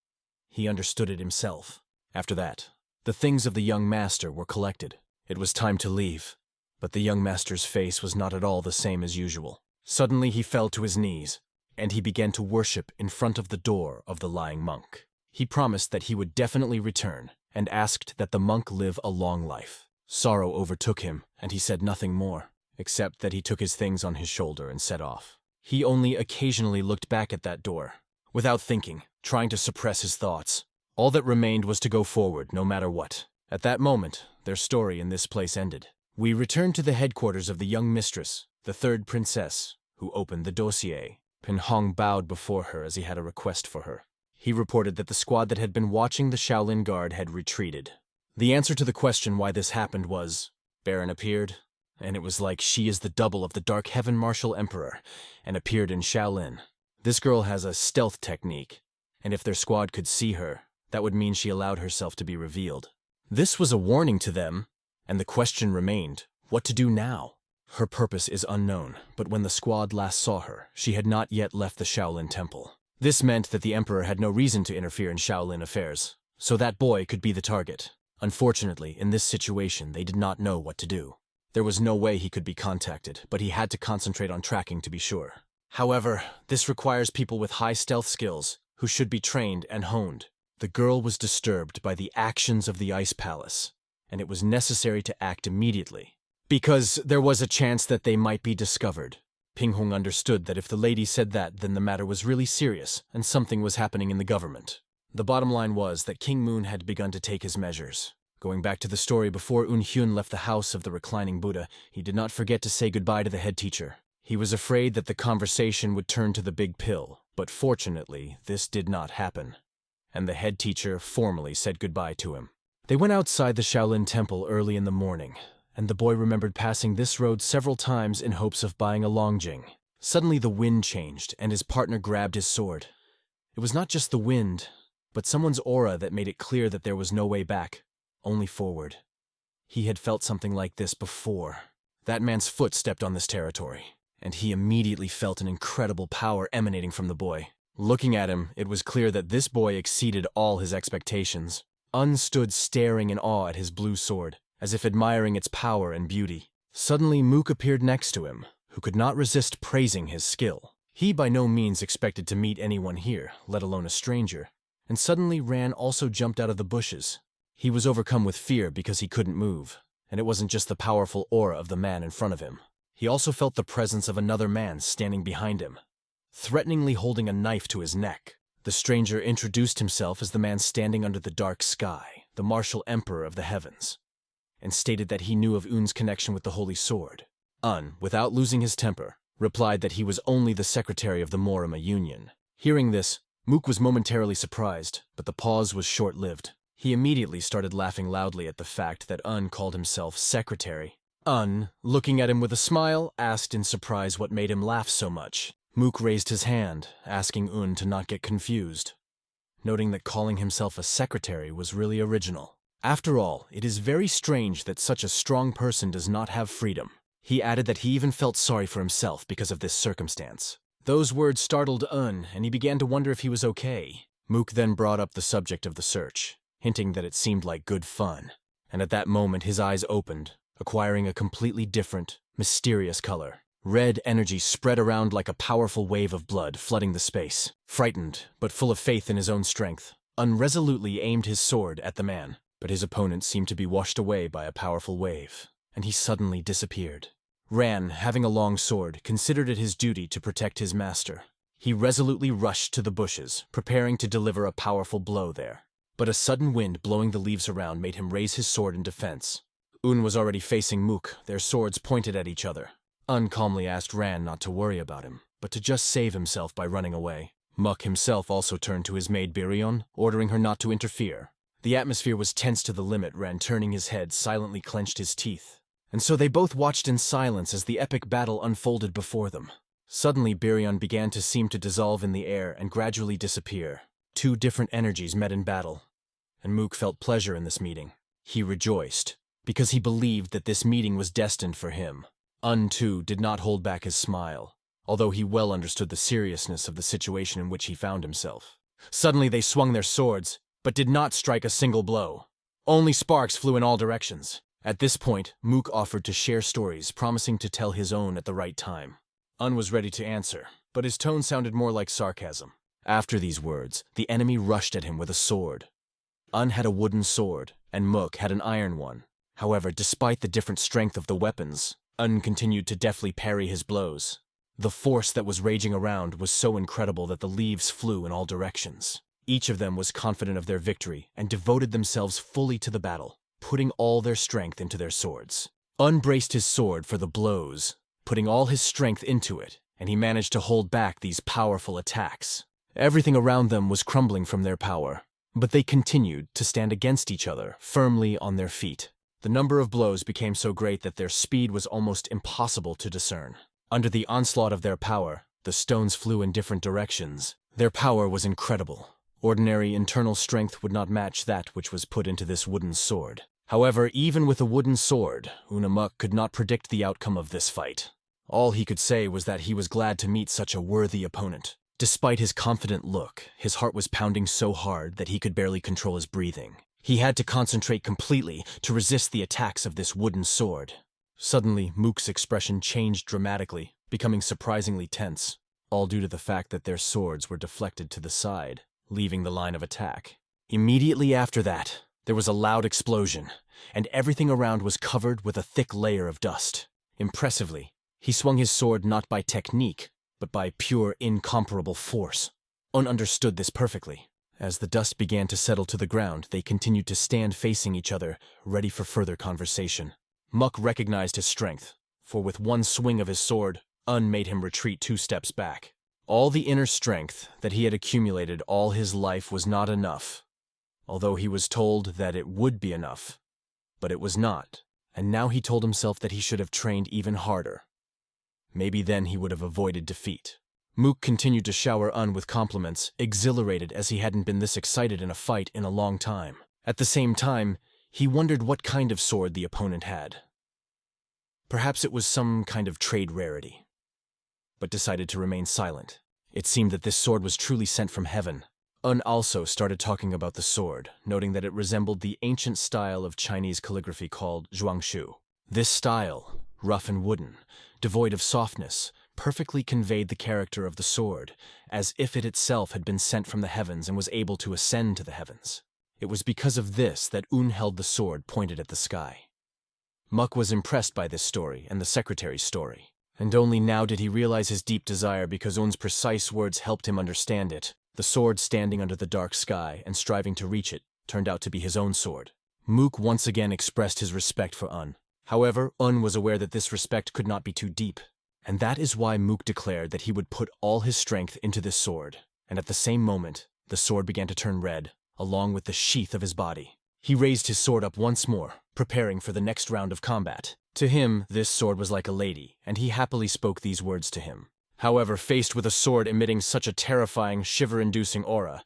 He understood it himself. After that, the things of the young master were collected. It was time to leave. But the young master's face was not at all the same as usual. Suddenly he fell to his knees, and he began to worship in front of the door of the lying monk. He promised that he would definitely return, and asked that the monk live a long life. Sorrow overtook him, and he said nothing more, except that he took his things on his shoulder and set off. He only occasionally looked back at that door, without thinking, trying to suppress his thoughts. All that remained was to go forward, no matter what. At that moment, their story in this place ended. We returned to the headquarters of the young mistress, the third princess, who opened the dossier. Pin Hong bowed before her as he had a request for her. He reported that the squad that had been watching the Shaolin guard had retreated. The answer to the question why this happened was, Baron appeared, and it was like she is the double of the Dark Heaven Martial Emperor, and appeared in Shaolin. This girl has a stealth technique, and if their squad could see her, that would mean she allowed herself to be revealed. This was a warning to them, and the question remained, what to do now? Her purpose is unknown, but when the squad last saw her, she had not yet left the Shaolin temple. This meant that the Emperor had no reason to interfere in Shaolin affairs, so that boy could be the target. Unfortunately, in this situation, they did not know what to do. There was no way he could be contacted, but he had to concentrate on tracking to be sure. However, this requires people with high stealth skills, who should be trained and honed. The girl was disturbed by the actions of the Ice Palace, and it was necessary to act immediately, because there was a chance that they might be discovered. Ping Hong understood that if the lady said that, then the matter was really serious, and something was happening in the government. The bottom line was that King Moon had begun to take his measures. Going back to the story, before Hyun left the house of the reclining Buddha, he did not forget to say goodbye to the head teacher. He was afraid that the conversation would turn to the big pill, but fortunately, this did not happen. And the head teacher formally said goodbye to him. They went outside the Shaolin temple early in the morning, and the boy remembered passing this road several times in hopes of buying a longjing. Suddenly the wind changed, and his partner grabbed his sword. It was not just the wind, but someone's aura that made it clear that there was no way back, only forward. He had felt something like this before. That man's foot stepped on this territory, and he immediately felt an incredible power emanating from the boy. Looking at him, it was clear that this boy exceeded all his expectations. Un stood staring in awe at his blue sword, as if admiring its power and beauty. Suddenly, Mook appeared next to him, who could not resist praising his skill. He by no means expected to meet anyone here, let alone a stranger, and suddenly Ran also jumped out of the bushes. He was overcome with fear because he couldn't move, and it wasn't just the powerful aura of the man in front of him. He also felt the presence of another man standing behind him, threateningly holding a knife to his neck. The stranger introduced himself as the man standing under the dark sky, the martial emperor of the heavens, and stated that he knew of Un's connection with the Holy Sword. Un, without losing his temper, replied that he was only the secretary of the Murim Union. Hearing this, Mook was momentarily surprised, but the pause was short-lived. He immediately started laughing loudly at the fact that Un called himself secretary. Un, looking at him with a smile, asked in surprise what made him laugh so much. Mook raised his hand, asking Un to not get confused, noting that calling himself a secretary was really original. After all, it is very strange that such a strong person does not have freedom. He added that he even felt sorry for himself because of this circumstance. Those words startled Un, and he began to wonder if he was okay. Mook then brought up the subject of the search, hinting that it seemed like good fun. And at that moment his eyes opened, acquiring a completely different, mysterious color. Red energy spread around like a powerful wave of blood flooding the space. Frightened, but full of faith in his own strength, Un resolutely aimed his sword at the man, but his opponent seemed to be washed away by a powerful wave, and he suddenly disappeared. Ran, having a long sword, considered it his duty to protect his master. He resolutely rushed to the bushes, preparing to deliver a powerful blow there. But a sudden wind blowing the leaves around made him raise his sword in defense. Un was already facing Mook, their swords pointed at each other. Un calmly asked Ran not to worry about him, but to just save himself by running away. Mook himself also turned to his maid Birion, ordering her not to interfere. The atmosphere was tense to the limit. Ran, turning his head, silently clenched his teeth. And so they both watched in silence as the epic battle unfolded before them. Suddenly, Birion began to seem to dissolve in the air and gradually disappear. Two different energies met in battle, and Mook felt pleasure in this meeting. He rejoiced, because he believed that this meeting was destined for him. Un, too, did not hold back his smile, although he well understood the seriousness of the situation in which he found himself. Suddenly they swung their swords, but did not strike a single blow. Only sparks flew in all directions. At this point, Mook offered to share stories, promising to tell his own at the right time. Un was ready to answer, but his tone sounded more like sarcasm. After these words, the enemy rushed at him with a sword. Un had a wooden sword, and Mook had an iron one. However, despite the different strength of the weapons, Un continued to deftly parry his blows. The force that was raging around was so incredible that the leaves flew in all directions. Each of them was confident of their victory and devoted themselves fully to the battle, putting all their strength into their swords. Un braced his sword for the blows, putting all his strength into it, and he managed to hold back these powerful attacks. Everything around them was crumbling from their power, but they continued to stand against each other, firmly on their feet. The number of blows became so great that their speed was almost impossible to discern. Under the onslaught of their power, the stones flew in different directions. Their power was incredible. Ordinary internal strength would not match that which was put into this wooden sword. However, even with a wooden sword, Mook could not predict the outcome of this fight. All he could say was that he was glad to meet such a worthy opponent. Despite his confident look, his heart was pounding so hard that he could barely control his breathing. He had to concentrate completely to resist the attacks of this wooden sword. Suddenly, Mook's expression changed dramatically, becoming surprisingly tense, all due to the fact that their swords were deflected to the side, leaving the line of attack. Immediately after that, there was a loud explosion, and everything around was covered with a thick layer of dust. Impressively, he swung his sword not by technique, but by pure, incomparable force. Un understood this perfectly. As the dust began to settle to the ground, they continued to stand facing each other, ready for further conversation. Mook recognized his strength, for with one swing of his sword, Un made him retreat 2 steps back. All the inner strength that he had accumulated all his life was not enough, although he was told that it would be enough. But it was not, and now he told himself that he should have trained even harder. Maybe then he would have avoided defeat. Mook continued to shower Un with compliments, exhilarated as he hadn't been this excited in a fight in a long time. At the same time, he wondered what kind of sword the opponent had. Perhaps it was some kind of trade rarity, but decided to remain silent. It seemed that this sword was truly sent from heaven. Un also started talking about the sword, noting that it resembled the ancient style of Chinese calligraphy called zhuangshu. This style, rough and wooden, devoid of softness, perfectly conveyed the character of the sword, as if it itself had been sent from the heavens and was able to ascend to the heavens. It was because of this that Un held the sword pointed at the sky. Muk was impressed by this story and the secretary's story, and only now did he realize his deep desire because Un's precise words helped him understand it. The sword standing under the dark sky and striving to reach it turned out to be his own sword. Mook once again expressed his respect for Un. However, Un was aware that this respect could not be too deep, and that is why Mook declared that he would put all his strength into this sword, and at the same moment, the sword began to turn red, along with the sheath of his body. He raised his sword up once more, preparing for the next round of combat. To him, this sword was like a lady, and he happily spoke these words to him. However, faced with a sword emitting such a terrifying, shiver-inducing aura,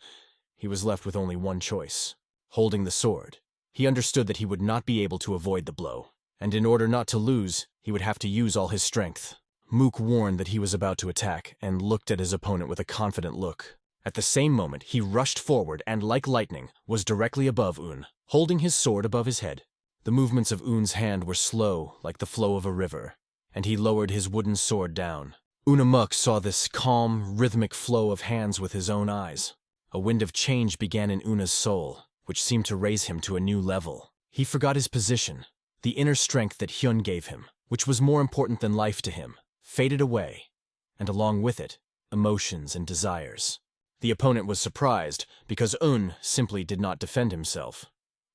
he was left with only one choice. Holding the sword, he understood that he would not be able to avoid the blow, and in order not to lose, he would have to use all his strength. Mook warned that he was about to attack, and looked at his opponent with a confident look. At the same moment, he rushed forward and, like lightning, was directly above Un, holding his sword above his head. The movements of Un's hand were slow, like the flow of a river, and he lowered his wooden sword down. Unamuk saw this calm, rhythmic flow of hands with his own eyes. A wind of change began in Una's soul, which seemed to raise him to a new level. He forgot his position. The inner strength that Hyun gave him, which was more important than life to him, faded away, and along with it, emotions and desires. The opponent was surprised, because Un simply did not defend himself.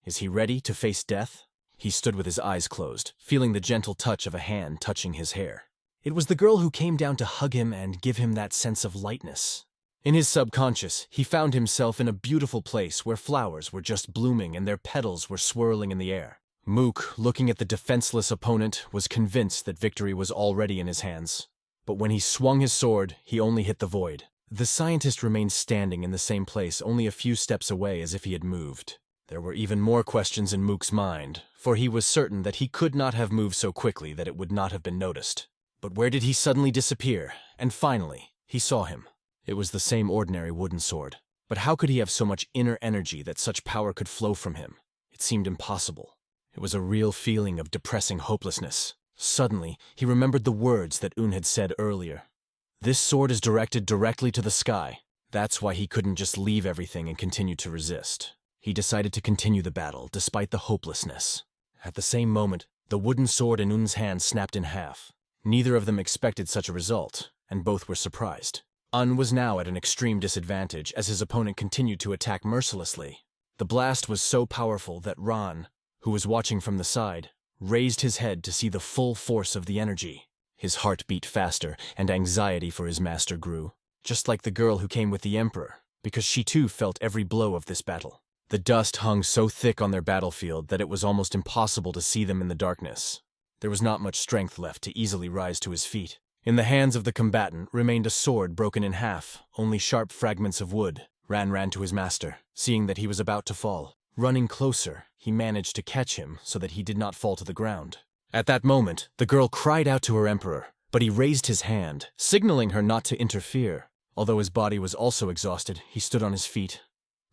Is he ready to face death? He stood with his eyes closed, feeling the gentle touch of a hand touching his hair. It was the girl who came down to hug him and give him that sense of lightness. In his subconscious, he found himself in a beautiful place where flowers were just blooming and their petals were swirling in the air. Mook, looking at the defenseless opponent, was convinced that victory was already in his hands. But when he swung his sword, he only hit the void. The scientist remained standing in the same place, only a few steps away, as if he had moved. There were even more questions in Mook's mind, for he was certain that he could not have moved so quickly that it would not have been noticed. But where did he suddenly disappear? And finally, he saw him. It was the same ordinary wooden sword. But how could he have so much inner energy that such power could flow from him? It seemed impossible. It was a real feeling of depressing hopelessness. Suddenly, he remembered the words that Un had said earlier. This sword is directed directly to the sky. That's why he couldn't just leave everything and continue to resist. He decided to continue the battle, despite the hopelessness. At the same moment, the wooden sword in Un's hand snapped in half. Neither of them expected such a result, and both were surprised. Un was now at an extreme disadvantage as his opponent continued to attack mercilessly. The blast was so powerful that Ran, who was watching from the side, raised his head to see the full force of the energy. His heart beat faster, and anxiety for his master grew, just like the girl who came with the Emperor, because she too felt every blow of this battle. The dust hung so thick on their battlefield that it was almost impossible to see them in the darkness. There was not much strength left to easily rise to his feet. In the hands of the combatant remained a sword broken in half, only sharp fragments of wood. Ran to his master, seeing that he was about to fall. Running closer, he managed to catch him so that he did not fall to the ground. At that moment, the girl cried out to her emperor, but he raised his hand, signaling her not to interfere. Although his body was also exhausted, he stood on his feet,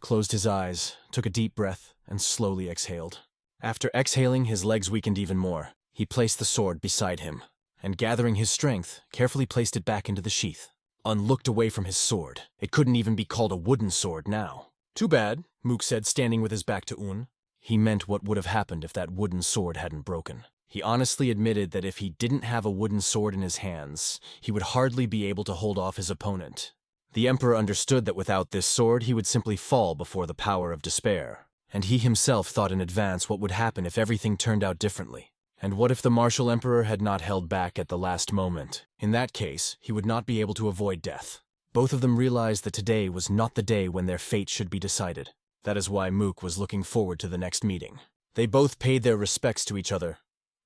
closed his eyes, took a deep breath, and slowly exhaled. After exhaling, his legs weakened even more. He placed the sword beside him, and gathering his strength, carefully placed it back into the sheath. Un looked away from his sword. It couldn't even be called a wooden sword now. Too bad, Mook said, standing with his back to Un. He meant what would have happened if that wooden sword hadn't broken. He honestly admitted that if he didn't have a wooden sword in his hands, he would hardly be able to hold off his opponent. The Emperor understood that without this sword, he would simply fall before the power of despair. And he himself thought in advance what would happen if everything turned out differently. And what if the martial emperor had not held back at the last moment? In that case, he would not be able to avoid death. Both of them realized that today was not the day when their fate should be decided. That is why Mook was looking forward to the next meeting. They both paid their respects to each other.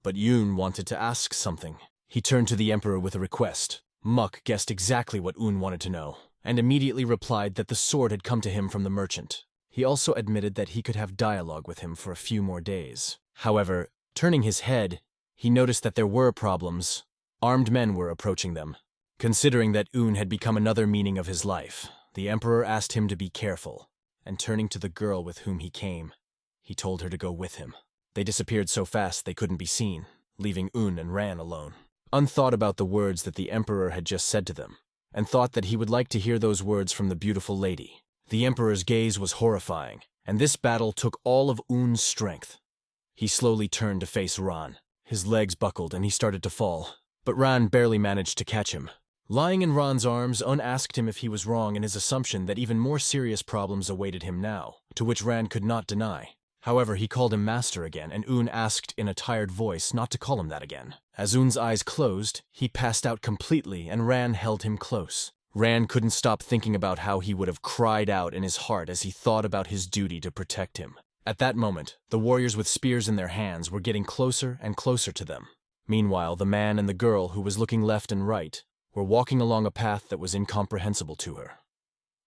But Yoon wanted to ask something. He turned to the Emperor with a request. Muk guessed exactly what Un wanted to know, and immediately replied that the sword had come to him from the merchant. He also admitted that he could have dialogue with him for a few more days. However, turning his head, he noticed that there were problems. Armed men were approaching them. Considering that Un had become another meaning of his life, the Emperor asked him to be careful, and turning to the girl with whom he came, he told her to go with him. They disappeared so fast they couldn't be seen. leaving Un and Ran alone. Un thought about the words that the Emperor had just said to them, and thought that he would like to hear those words from the beautiful lady. The Emperor's gaze was horrifying, and this battle took all of Un's strength. He slowly turned to face Ran. His legs buckled and he started to fall, but Ran barely managed to catch him. Lying in Ran's arms, Un asked him if he was wrong in his assumption that even more serious problems awaited him now, to which Ran could not deny. However, he called him master again, and Un asked in a tired voice not to call him that again. As Un's eyes closed, he passed out completely and Ran held him close. Ran couldn't stop thinking about how he would have cried out in his heart as he thought about his duty to protect him. At that moment, the warriors with spears in their hands were getting closer and closer to them. Meanwhile, the man and the girl who was looking left and right were walking along a path that was incomprehensible to her.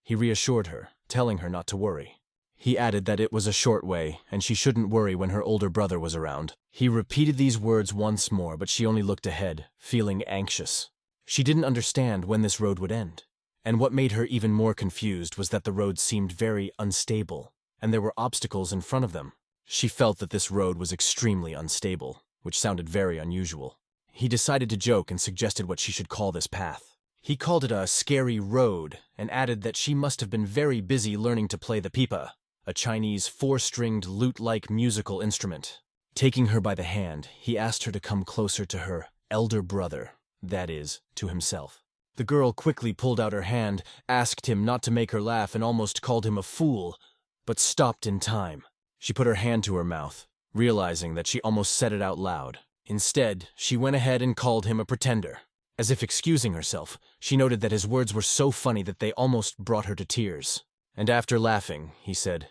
He reassured her, telling her not to worry. He added that it was a short way, and she shouldn't worry when her older brother was around. He repeated these words once more, but she only looked ahead, feeling anxious. She didn't understand when this road would end. And what made her even more confused was that the road seemed very unstable, and there were obstacles in front of them. She felt that this road was extremely unstable, which sounded very unusual. He decided to joke and suggested what she should call this path. He called it a scary road, and added that she must have been very busy learning to play the pipa, a Chinese four-stringed lute-like musical instrument. Taking her by the hand, he asked her to come closer to her elder brother, that is, to himself. The girl quickly pulled out her hand, asked him not to make her laugh, and almost called him a fool, but stopped in time. She put her hand to her mouth, realizing that she almost said it out loud. Instead, she went ahead and called him a pretender. As if excusing herself, she noted that his words were so funny that they almost brought her to tears. And after laughing, he said,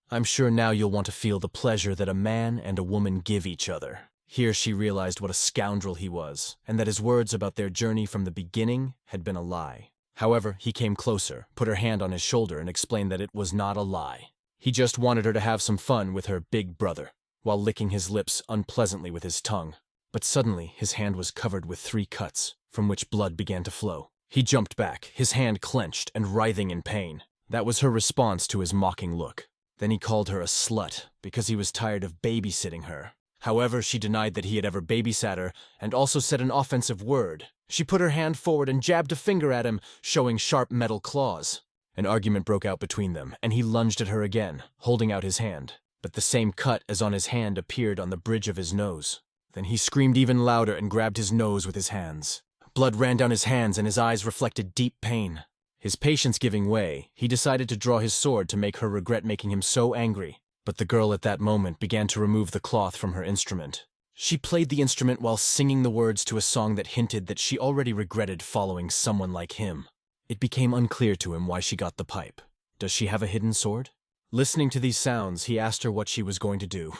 "I'm sure now you'll want to feel the pleasure that a man and a woman give each other." Here she realized what a scoundrel he was, and that his words about their journey from the beginning had been a lie. However, he came closer, put her hand on his shoulder, and explained that it was not a lie. He just wanted her to have some fun with her big brother, while licking his lips unpleasantly with his tongue. But suddenly, his hand was covered with 3 cuts, from which blood began to flow. He jumped back, his hand clenched and writhing in pain. That was her response to his mocking look. Then he called her a slut because he was tired of babysitting her. However, she denied that he had ever babysat her and also said an offensive word. She put her hand forward and jabbed a finger at him, showing sharp metal claws. An argument broke out between them, and he lunged at her again, holding out his hand. But the same cut as on his hand appeared on the bridge of his nose. Then he screamed even louder and grabbed his nose with his hands. Blood ran down his hands and his eyes reflected deep pain. His patience giving way, he decided to draw his sword to make her regret making him so angry. But the girl at that moment began to remove the cloth from her instrument. She played the instrument while singing the words to a song that hinted that she already regretted following someone like him. It became unclear to him why she got the pipe. Does she have a hidden sword? Listening to these sounds, he asked her what she was going to do.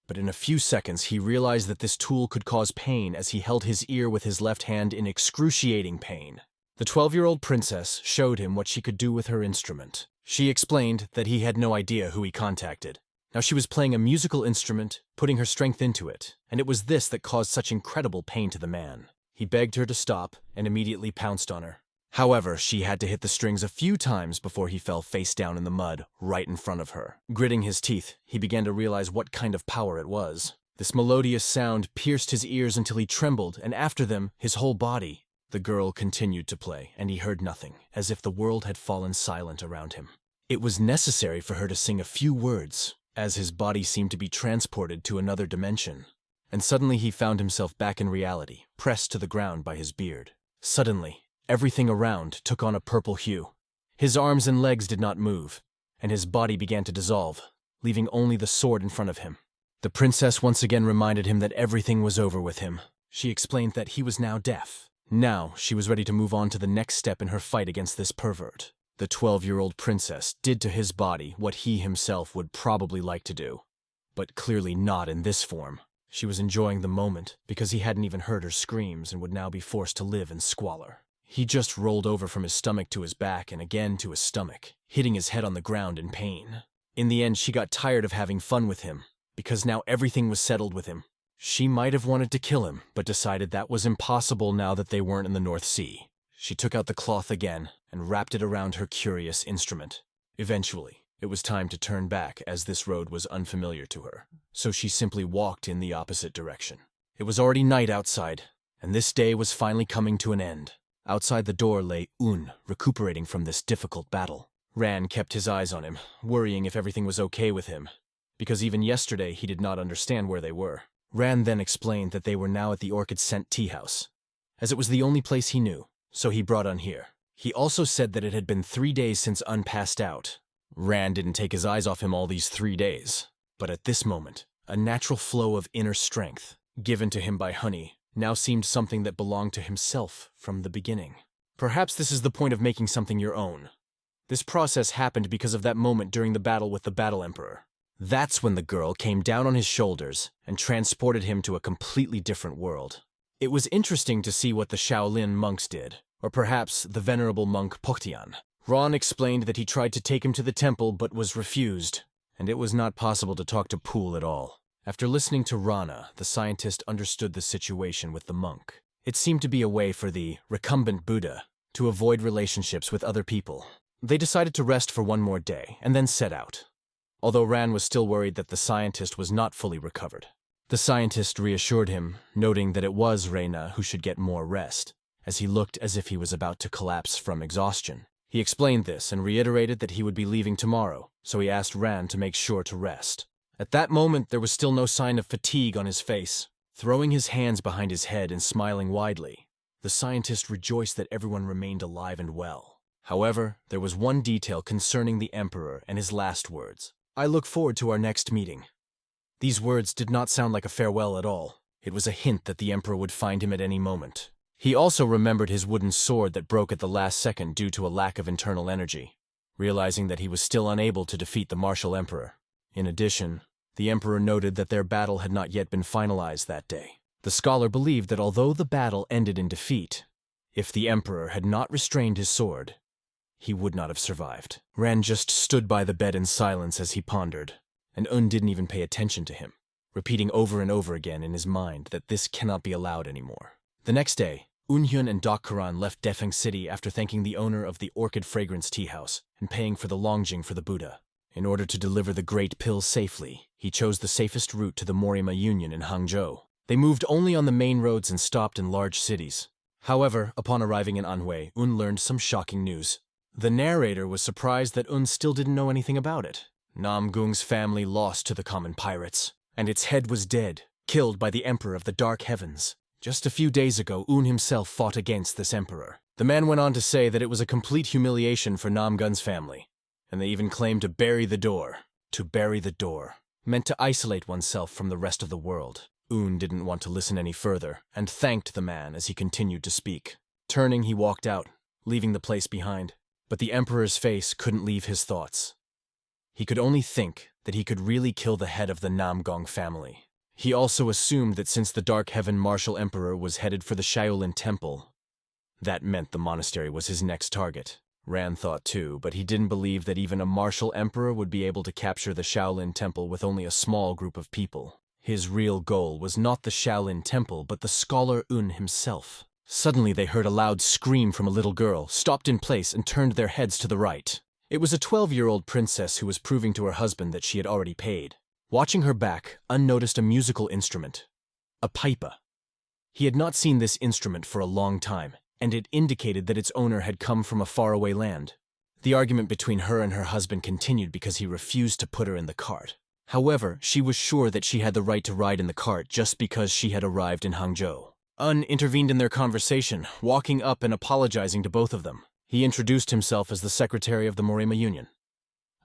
But in a few seconds, he realized that this tool could cause pain as he held his ear with his left hand in excruciating pain. The 12-year-old princess showed him what she could do with her instrument. She explained that he had no idea who he contacted. Now she was playing a musical instrument, putting her strength into it, and it was this that caused such incredible pain to the man. He begged her to stop and immediately pounced on her. However, she had to hit the strings a few times before he fell face down in the mud right in front of her. Gritting his teeth, he began to realize what kind of power it was. This melodious sound pierced his ears until he trembled, and after them, his whole body. The girl continued to play, and he heard nothing, as if the world had fallen silent around him. It was necessary for her to sing a few words, as his body seemed to be transported to another dimension. And suddenly he found himself back in reality, pressed to the ground by his beard. Suddenly, everything around took on a purple hue. His arms and legs did not move, and his body began to dissolve, leaving only the sword in front of him. The princess once again reminded him that everything was over with him. She explained that he was now deaf. Now, she was ready to move on to the next step in her fight against this pervert. The 12-year-old princess did to his body what he himself would probably like to do, but clearly not in this form. She was enjoying the moment because he hadn't even heard her screams and would now be forced to live in squalor. He just rolled over from his stomach to his back and again to his stomach, hitting his head on the ground in pain. In the end, she got tired of having fun with him, because now everything was settled with him. She might have wanted to kill him, but decided that was impossible now that they weren't in the North Sea. She took out the cloth again and wrapped it around her curious instrument. Eventually, it was time to turn back as this road was unfamiliar to her, so she simply walked in the opposite direction. It was already night outside, and this day was finally coming to an end. Outside the door lay Un, recuperating from this difficult battle. Ran kept his eyes on him, worrying if everything was okay with him, because even yesterday he did not understand where they were. Ran then explained that they were now at the Orchid Scent Tea House, as it was the only place he knew, so he brought Un here. He also said that it had been 3 days since Un passed out. Ran didn't take his eyes off him all these 3 days, but at this moment, a natural flow of inner strength, given to him by Honey, now seemed something that belonged to himself from the beginning. Perhaps this is the point of making something your own. This process happened because of that moment during the battle with the Battle Emperor. That's when the girl came down on his shoulders and transported him to a completely different world. It was interesting to see what the Shaolin monks did, or perhaps the venerable monk Poktian. Ron explained that he tried to take him to the temple but was refused, and it was not possible to talk to Pool at all. After listening to Rana, the scientist understood the situation with the monk. It seemed to be a way for the recumbent Buddha to avoid relationships with other people. They decided to rest for 1 more day and then set out, although Ran was still worried that the scientist was not fully recovered. The scientist reassured him, noting that it was Reyna who should get more rest, as he looked as if he was about to collapse from exhaustion. He explained this and reiterated that he would be leaving tomorrow, so he asked Ran to make sure to rest. At that moment, there was still no sign of fatigue on his face. Throwing his hands behind his head and smiling widely, the scientist rejoiced that everyone remained alive and well. However, there was one detail concerning the Emperor and his last words. "I look forward to our next meeting." These words did not sound like a farewell at all. It was a hint that the Emperor would find him at any moment. He also remembered his wooden sword that broke at the last second due to a lack of internal energy, realizing that he was still unable to defeat the martial Emperor. In addition, the Emperor noted that their battle had not yet been finalized that day. The scholar believed that although the battle ended in defeat, if the Emperor had not restrained his sword, he would not have survived. Ran just stood by the bed in silence as he pondered, and Un didn't even pay attention to him, repeating over and over again in his mind that this cannot be allowed anymore. The next day, Hyun and Doc Karan left Defeng City after thanking the owner of the Orchid Fragrance Tea House and paying for the Longjing for the Buddha. In order to deliver the Great Pill safely, he chose the safest route to the Murim Alliance in Hangzhou. They moved only on the main roads and stopped in large cities. However, upon arriving in Anhui, Un learned some shocking news. The narrator was surprised that Un still didn't know anything about it. Nam Gung's family lost to the common pirates, and its head was dead, killed by the Emperor of the Dark Heavens. Just a few days ago, Un himself fought against this emperor. The man went on to say that it was a complete humiliation for Nam Gun's family, and they even claimed to bury the door. To bury the door meant to isolate oneself from the rest of the world. Un didn't want to listen any further, and thanked the man as he continued to speak. Turning, he walked out, leaving the place behind. But the Emperor's face couldn't leave his thoughts. He could only think that he could really kill the head of the Namgong family. He also assumed that since the Dark Heaven Martial Emperor was headed for the Shaolin Temple, that meant the monastery was his next target. Ran thought too, but he didn't believe that even a martial emperor would be able to capture the Shaolin Temple with only a small group of people. His real goal was not the Shaolin Temple, but the scholar Un himself. Suddenly they heard a loud scream from a little girl, stopped in place and turned their heads to the right. It was a 12-year-old princess who was proving to her husband that she had already paid. Watching her back, Un noticed a musical instrument, a pipa. He had not seen this instrument for a long time, and it indicated that its owner had come from a faraway land. The argument between her and her husband continued because he refused to put her in the cart. However, she was sure that she had the right to ride in the cart just because she had arrived in Hangzhou. Un intervened in their conversation, walking up and apologizing to both of them. He introduced himself as the secretary of the Morima Union.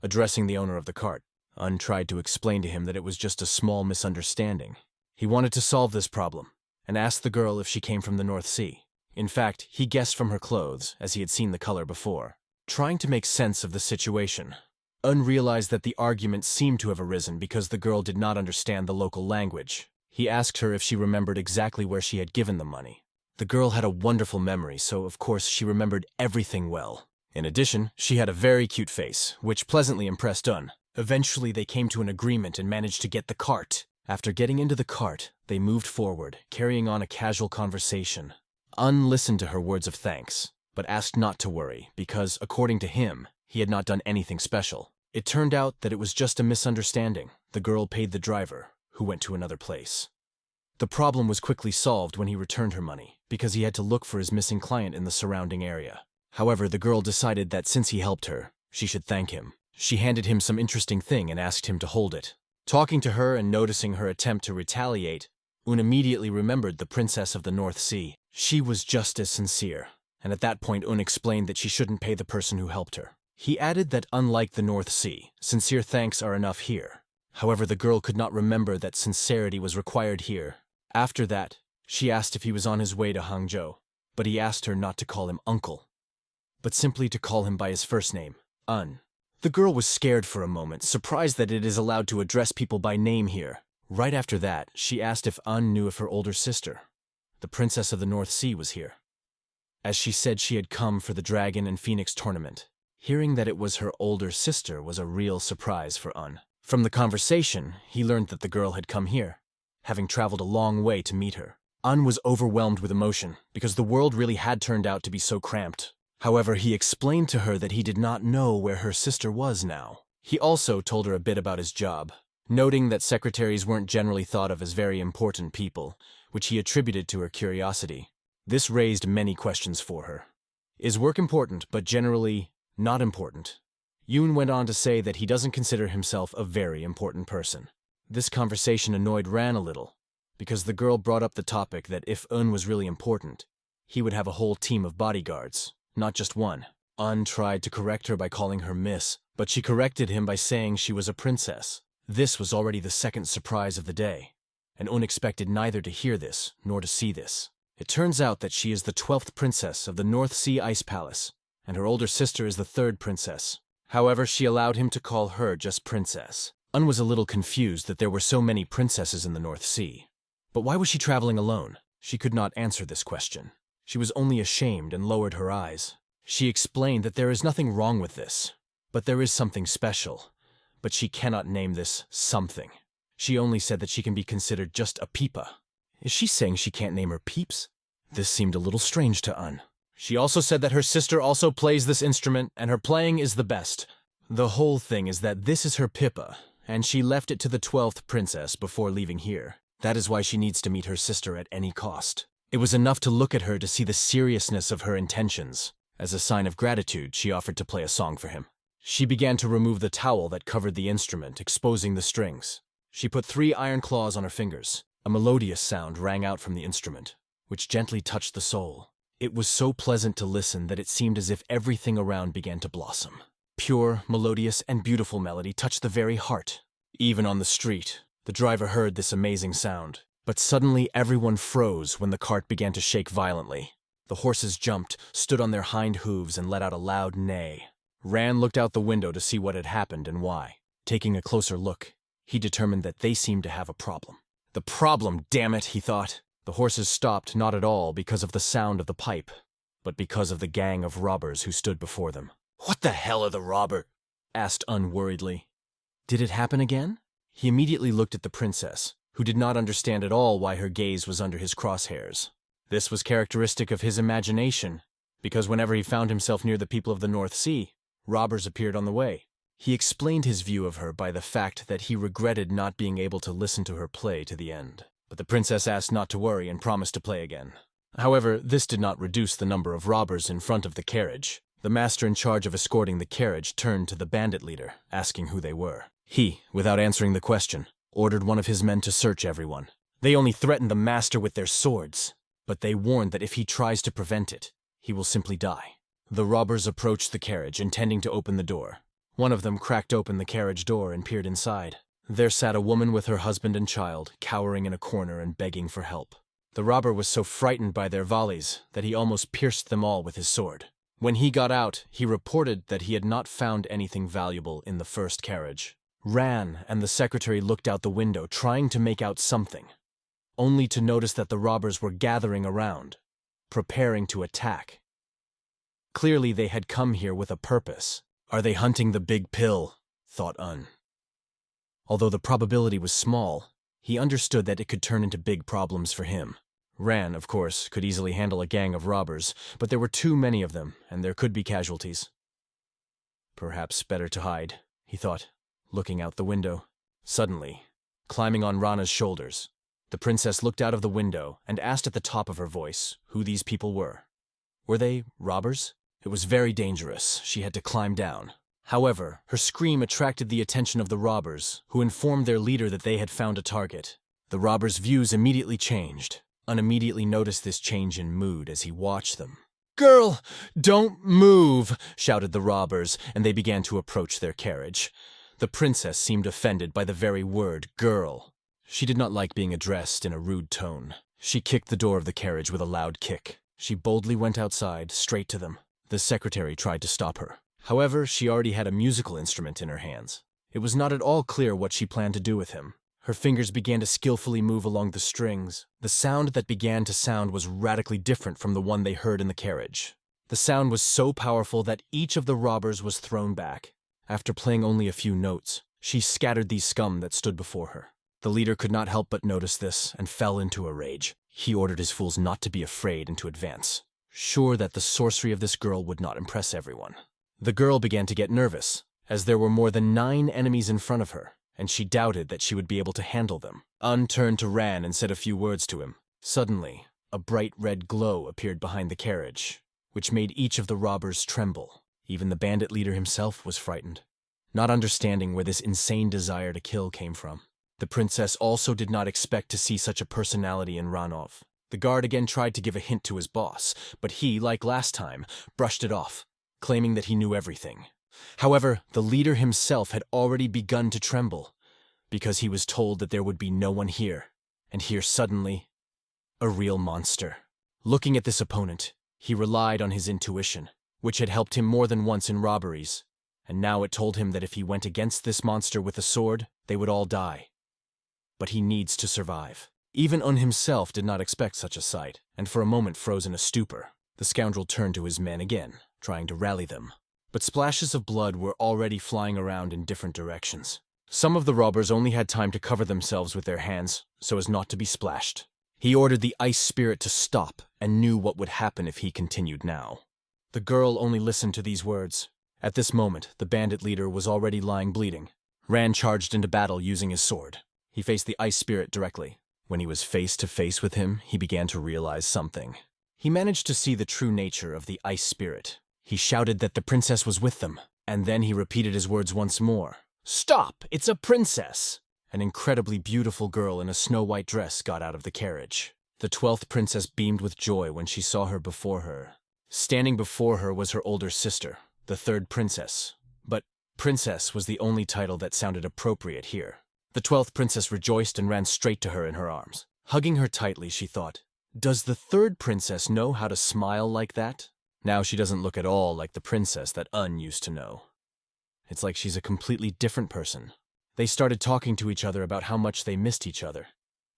Addressing the owner of the cart, Un tried to explain to him that it was just a small misunderstanding. He wanted to solve this problem, and asked the girl if she came from the North Sea. In fact, he guessed from her clothes, as he had seen the color before. Trying to make sense of the situation, Un realized that the argument seemed to have arisen because the girl did not understand the local language. He asked her if she remembered exactly where she had given the money. The girl had a wonderful memory, so of course she remembered everything well. In addition, she had a very cute face, which pleasantly impressed Un. Eventually they came to an agreement and managed to get the cart. After getting into the cart, they moved forward, carrying on a casual conversation. Un listened to her words of thanks, but asked not to worry because, according to him, he had not done anything special. It turned out that it was just a misunderstanding. The girl paid the driver, who went to another place. The problem was quickly solved when he returned her money, because he had to look for his missing client in the surrounding area. However, the girl decided that since he helped her, she should thank him. She handed him some interesting thing and asked him to hold it. Talking to her and noticing her attempt to retaliate, Un immediately remembered the Princess of the North Sea. She was just as sincere, and at that point Un explained that she shouldn't pay the person who helped her. He added that unlike the North Sea, sincere thanks are enough here. However, the girl could not remember that sincerity was required here. After that, she asked if he was on his way to Hangzhou, but he asked her not to call him uncle, but simply to call him by his first name, Un. The girl was scared for a moment, surprised that it is allowed to address people by name here. Right after that, she asked if Un knew if her older sister, the Princess of the North Sea, was here, as she said she had come for the Dragon and Phoenix tournament. Hearing that it was her older sister was a real surprise for Un. From the conversation, he learned that the girl had come here, having traveled a long way to meet her. Un was overwhelmed with emotion, because the world really had turned out to be so cramped. However, he explained to her that he did not know where her sister was now. He also told her a bit about his job, noting that secretaries weren't generally thought of as very important people, which he attributed to her curiosity. This raised many questions for her. Is work important, but generally not important? Yoon went on to say that he doesn't consider himself a very important person. This conversation annoyed Ran a little, because the girl brought up the topic that if Un was really important, he would have a whole team of bodyguards, not just one. Un tried to correct her by calling her Miss, but she corrected him by saying she was a princess. This was already the second surprise of the day, and Un expected neither to hear this nor to see this. It turns out that she is the 12th princess of the North Sea Ice Palace, and her older sister is the 3rd princess. However, she allowed him to call her just princess. Un was a little confused that there were so many princesses in the North Sea. But why was she traveling alone? She could not answer this question. She was only ashamed and lowered her eyes. She explained that there is nothing wrong with this, but there is something special. But she cannot name this something. She only said that she can be considered just a peepa. Is she saying she can't name her peeps? This seemed a little strange to Un. She also said that her sister also plays this instrument, and her playing is the best. The whole thing is that this is her pipa, and she left it to the 12th princess before leaving here. That is why she needs to meet her sister at any cost. It was enough to look at her to see the seriousness of her intentions. As a sign of gratitude, she offered to play a song for him. She began to remove the towel that covered the instrument, exposing the strings. She put 3 iron claws on her fingers. A melodious sound rang out from the instrument, which gently touched the soul. It was so pleasant to listen that it seemed as if everything around began to blossom. Pure, melodious, and beautiful melody touched the very heart. Even on the street, the driver heard this amazing sound. But suddenly everyone froze when the cart began to shake violently. The horses jumped, stood on their hind hooves, and let out a loud neigh. Ran looked out the window to see what had happened and why. Taking a closer look, he determined that they seemed to have a problem. The problem, damn it, he thought. The horses stopped not at all because of the sound of the pipe, but because of the gang of robbers who stood before them. "What the hell are the robbers?" asked unworriedly. Did it happen again? He immediately looked at the princess, who did not understand at all why her gaze was under his crosshairs. This was characteristic of his imagination, because whenever he found himself near the people of the North Sea, robbers appeared on the way. He explained his view of her by the fact that he regretted not being able to listen to her play to the end. But the princess asked not to worry and promised to play again. However, this did not reduce the number of robbers in front of the carriage. The master in charge of escorting the carriage turned to the bandit leader, asking who they were. He, without answering the question, ordered one of his men to search everyone. They only threatened the master with their swords, but they warned that if he tries to prevent it, he will simply die. The robbers approached the carriage, intending to open the door. One of them cracked open the carriage door and peered inside. There sat a woman with her husband and child, cowering in a corner and begging for help. The robber was so frightened by their volleys that he almost pierced them all with his sword. When he got out, he reported that he had not found anything valuable in the first carriage. Ran and the secretary looked out the window, trying to make out something, only to notice that the robbers were gathering around, preparing to attack. Clearly they had come here with a purpose. Are they hunting the big pill? Thought Un. Although the probability was small, he understood that it could turn into big problems for him. Ran, of course, could easily handle a gang of robbers, but there were too many of them, and there could be casualties. Perhaps better to hide, he thought, looking out the window. Suddenly, climbing on Rana's shoulders, The princess looked out of the window and asked at the top of her voice who these people were. Were they robbers? It was very dangerous. She had to climb down. However, her scream attracted the attention of the robbers, who informed their leader that they had found a target. The robbers' views immediately changed. Un immediately noticed this change in mood as he watched them. "Girl, don't move!" shouted the robbers, and they began to approach their carriage. The princess seemed offended by the very word girl. She did not like being addressed in a rude tone. She kicked the door of the carriage with a loud kick. She boldly went outside, straight to them. The secretary tried to stop her. However, she already had a musical instrument in her hands. It was not at all clear what she planned to do with him. Her fingers began to skillfully move along the strings. The sound that began to sound was radically different from the one they heard in the carriage. The sound was so powerful that each of the robbers was thrown back. After playing only a few notes, she scattered these scum that stood before her. The leader could not help but notice this and fell into a rage. He ordered his fools not to be afraid and to advance, sure that the sorcery of this girl would not impress everyone. The girl began to get nervous, as there were more than 9 enemies in front of her, and she doubted that she would be able to handle them. Un turned to Ran and said a few words to him. Suddenly, a bright red glow appeared behind the carriage, which made each of the robbers tremble. Even the bandit leader himself was frightened, not understanding where this insane desire to kill came from. The princess also did not expect to see such a personality in Ranov. The guard again tried to give a hint to his boss, but he, like last time, brushed it off, claiming that he knew everything. However, the leader himself had already begun to tremble, because he was told that there would be no one here, and here suddenly, a real monster. Looking at this opponent, he relied on his intuition, which had helped him more than once in robberies, and now it told him that if he went against this monster with a sword, they would all die. But he needs to survive. Even Un himself did not expect such a sight, and for a moment froze in a stupor. The scoundrel turned to his men again, trying to rally them. But splashes of blood were already flying around in different directions. Some of the robbers only had time to cover themselves with their hands, so as not to be splashed. He ordered the ice spirit to stop, and knew what would happen if he continued now. The girl only listened to these words. At this moment, the bandit leader was already lying bleeding. Ran charged into battle using his sword. He faced the ice spirit directly. When he was face to face with him, he began to realize something. He managed to see the true nature of the ice spirit. He shouted that the princess was with them, and then he repeated his words once more. "Stop! It's a princess!" An incredibly beautiful girl in a snow-white dress got out of the carriage. The 12th princess beamed with joy when she saw her before her. Standing before her was her older sister, the 3rd princess. But princess was the only title that sounded appropriate here. The 12th princess rejoiced and ran straight to her in her arms. Hugging her tightly, she thought, "Does the 3rd princess know how to smile like that? Now she doesn't look at all like the princess that Un used to know. It's like she's a completely different person." They started talking to each other about how much they missed each other.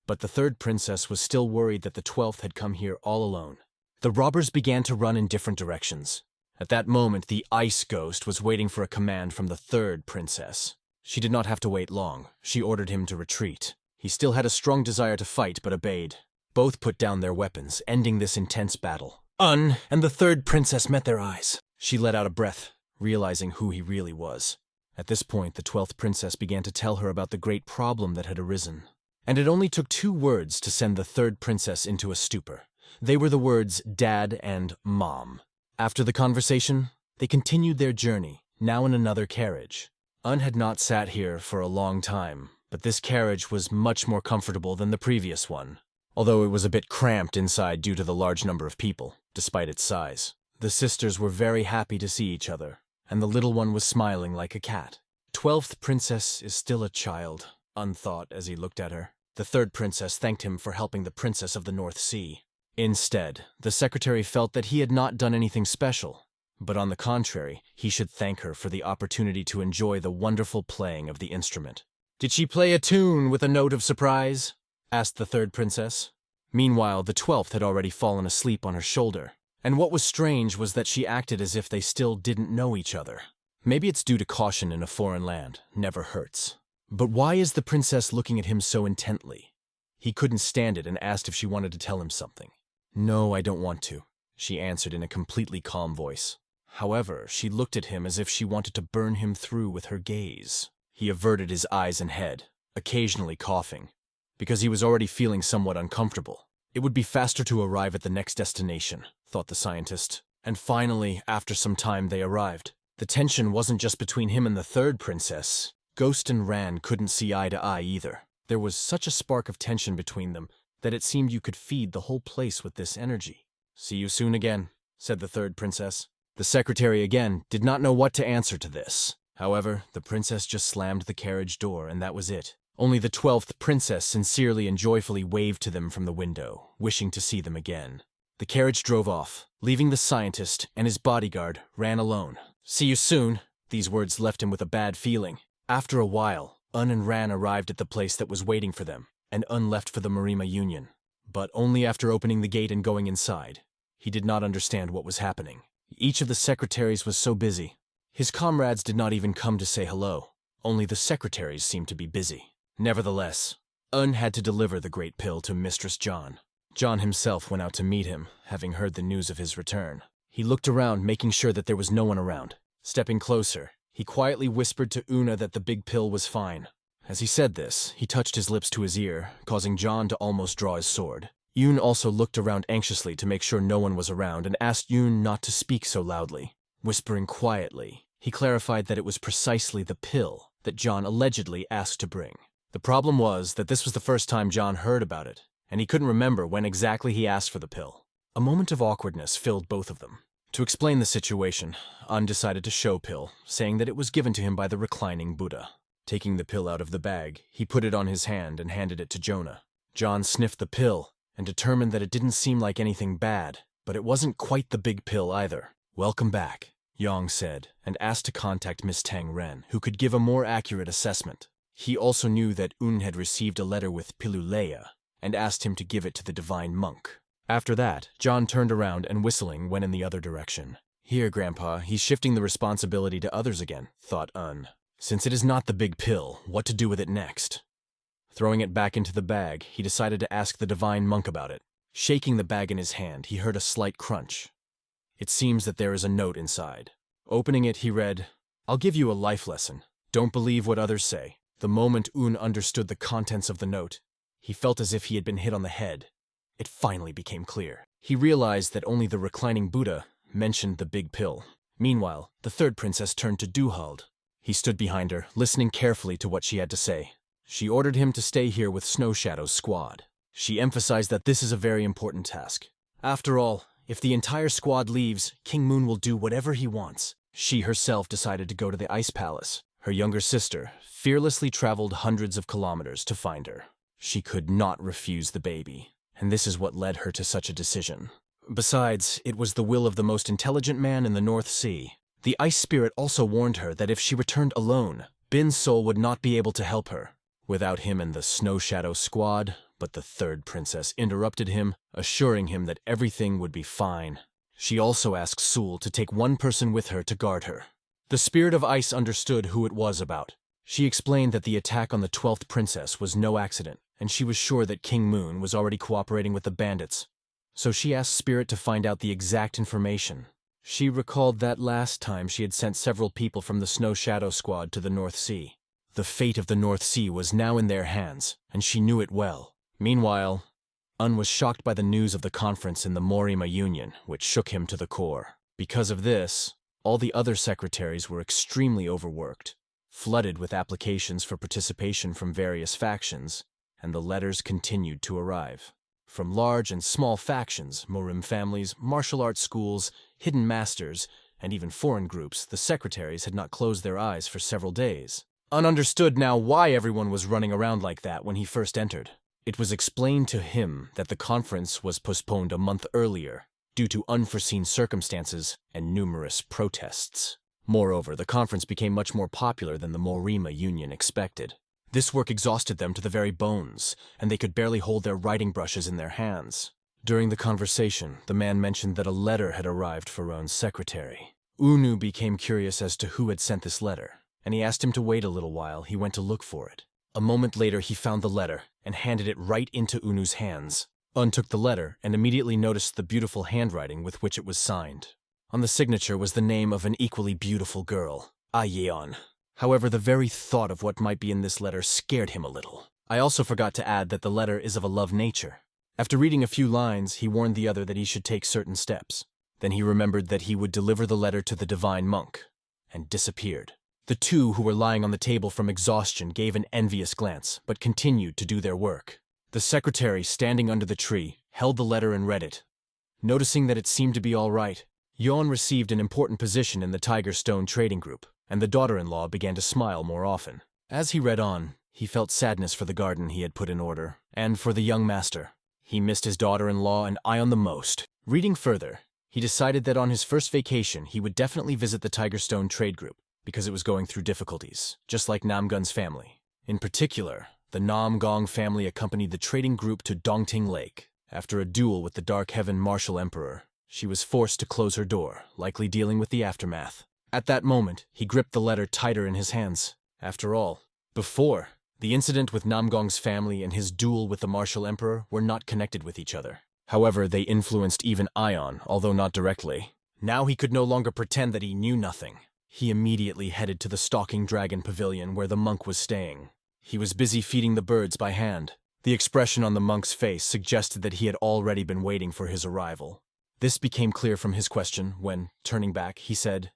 But the 3rd princess was still worried that the 12th had come here all alone. The robbers began to run in different directions. At that moment, the ice ghost was waiting for a command from the 3rd princess. She did not have to wait long. She ordered him to retreat. He still had a strong desire to fight, but obeyed. Both put down their weapons, ending this intense battle. Un and the 3rd princess met their eyes. She let out a breath, realizing who he really was. At this point, the 12th princess began to tell her about the great problem that had arisen. And it only took 2 words to send the 3rd princess into a stupor. They were the words Dad and Mom. After the conversation, they continued their journey, now in another carriage. Un had not sat here for a long time, but this carriage was much more comfortable than the previous one, although it was a bit cramped inside due to the large number of people, despite its size. The sisters were very happy to see each other, and the little one was smiling like a cat. 12th princess is still a child, Un thought as he looked at her. The 3rd princess thanked him for helping the princess of the North Sea. Instead, the secretary felt that he had not done anything special, but on the contrary, he should thank her for the opportunity to enjoy the wonderful playing of the instrument. "Did she play a tune with a note of surprise?" asked the 3rd princess. Meanwhile, the 12th had already fallen asleep on her shoulder, and what was strange was that she acted as if they still didn't know each other. Maybe it's due to caution in a foreign land, never hurts. But why is the princess looking at him so intently? He couldn't stand it and asked if she wanted to tell him something. "No, I don't want to," she answered in a completely calm voice. However, she looked at him as if she wanted to burn him through with her gaze. He averted his eyes and head, occasionally coughing, because he was already feeling somewhat uncomfortable. It would be faster to arrive at the next destination, thought the scientist. And finally, after some time, they arrived. The tension wasn't just between him and the third princess. Ghost and Ran couldn't see eye to eye either. There was such a spark of tension between them that it seemed you could feed the whole place with this energy. "See you soon again," said the third princess. The secretary again did not know what to answer to this. However, the princess just slammed the carriage door, and that was it. Only the 12th princess sincerely and joyfully waved to them from the window, wishing to see them again. The carriage drove off, leaving the scientist and his bodyguard Ran alone. "See you soon." These words left him with a bad feeling. After a while, and Ran arrived at the place that was waiting for them, and left for the Murim Union. But only after opening the gate and going inside. He did not understand what was happening. Each of the secretaries was so busy. His comrades did not even come to say hello. Only the secretaries seemed to be busy. Nevertheless, had to deliver the great pill to Mistress John. John himself went out to meet him, having heard the news of his return. He looked around, making sure that there was no one around. Stepping closer, he quietly whispered to Una that the big pill was fine. As he said this, he touched his lips to his ear, causing John to almost draw his sword. Yoon also looked around anxiously to make sure no one was around and asked Yoon not to speak so loudly. Whispering quietly, he clarified that it was precisely the pill that John allegedly asked to bring. The problem was that this was the first time John heard about it, and he couldn't remember when exactly he asked for the pill. A moment of awkwardness filled both of them. To explain the situation, decided to show pill, saying that it was given to him by the reclining Buddha. Taking the pill out of the bag, he put it on his hand and handed it to Jonah. John sniffed the pill and determined that it didn't seem like anything bad, but it wasn't quite the big pill either. "Welcome back," Yang said, and asked to contact Miss Tang Ren, who could give a more accurate assessment. He also knew that had received a letter with Piluleya, and asked him to give it to the divine monk. After that, John turned around and whistling went in the other direction. "Here, Grandpa, he's shifting the responsibility to others again," thought Since it is not the big pill, what to do with it next? Throwing it back into the bag, he decided to ask the divine monk about it. Shaking the bag in his hand, he heard a slight crunch. It seems that there is a note inside. Opening it, he read, "I'll give you a life lesson. Don't believe what others say." The moment understood the contents of the note, he felt as if he had been hit on the head. It finally became clear. He realized that only the reclining Buddha mentioned the big pill. Meanwhile, the third princess turned to Duhald. He stood behind her, listening carefully to what she had to say. She ordered him to stay here with Snow Shadow's squad. She emphasized that this is a very important task. After all, if the entire squad leaves, King Moon will do whatever he wants. She herself decided to go to the Ice Palace. Her younger sister fearlessly traveled hundreds of kilometers to find her. She could not refuse the baby, and this is what led her to such a decision. Besides, it was the will of the most intelligent man in the North Sea. The Ice Spirit also warned her that if she returned alone, Bin's soul would not be able to help her. Without him and the Snow Shadow squad, but the third princess interrupted him, assuring him that everything would be fine. She also asked Sul to take one person with her to guard her. The Spirit of Ice understood who it was about. She explained that the attack on the 12th princess was no accident, and she was sure that King Moon was already cooperating with the bandits. So she asked Spirit to find out the exact information. She recalled that last time she had sent several people from the Snow Shadow squad to the North Sea. The fate of the North Sea was now in their hands, and she knew it well. Meanwhile, was shocked by the news of the conference in the Murim Union, which shook him to the core. Because of this, all the other secretaries were extremely overworked, flooded with applications for participation from various factions, and the letters continued to arrive. From large and small factions, Murim families, martial arts schools, hidden masters, and even foreign groups, the secretaries had not closed their eyes for several days. Understood now why everyone was running around like that when he first entered. It was explained to him that the conference was postponed a month earlier due to unforeseen circumstances and numerous protests. Moreover, the conference became much more popular than the Morima Union expected. This work exhausted them to the very bones, and they could barely hold their writing brushes in their hands. During the conversation, the man mentioned that a letter had arrived for Roan's secretary. Unu became curious as to who had sent this letter, and he asked him to wait a little while. He went to look for it. A moment later, he found the letter and handed it right into Unu's hands. Took the letter and immediately noticed the beautiful handwriting with which it was signed. On the signature was the name of an equally beautiful girl, Ayeon. However, the very thought of what might be in this letter scared him a little. I also forgot to add that the letter is of a love nature. After reading a few lines, he warned the other that he should take certain steps. Then he remembered that he would deliver the letter to the divine monk, and disappeared. The two who were lying on the table from exhaustion gave an envious glance, but continued to do their work. The secretary, standing under the tree, held the letter and read it. Noticing that it seemed to be all right, Hyun received an important position in the Tiger Stone trading group, and the daughter-in-law began to smile more often. As he read on, he felt sadness for the garden he had put in order, and for the young master. He missed his daughter-in-law and Ion the most. Reading further, he decided that on his first vacation he would definitely visit the Tiger Stone trade group, because it was going through difficulties, just like Namgun's family. In particular, the Namgong family accompanied the trading group to Dongting Lake. After a duel with the Dark Heaven Martial Emperor, she was forced to close her door, likely dealing with the aftermath. At that moment, he gripped the letter tighter in his hands. After all, before, the incident with Namgong's family and his duel with the Martial Emperor were not connected with each other. However, they influenced even Ion, although not directly. Now he could no longer pretend that he knew nothing. He immediately headed to the Stalking Dragon Pavilion where the monk was staying. He was busy feeding the birds by hand. The expression on the monk's face suggested that he had already been waiting for his arrival. This became clear from his question when, turning back, he said,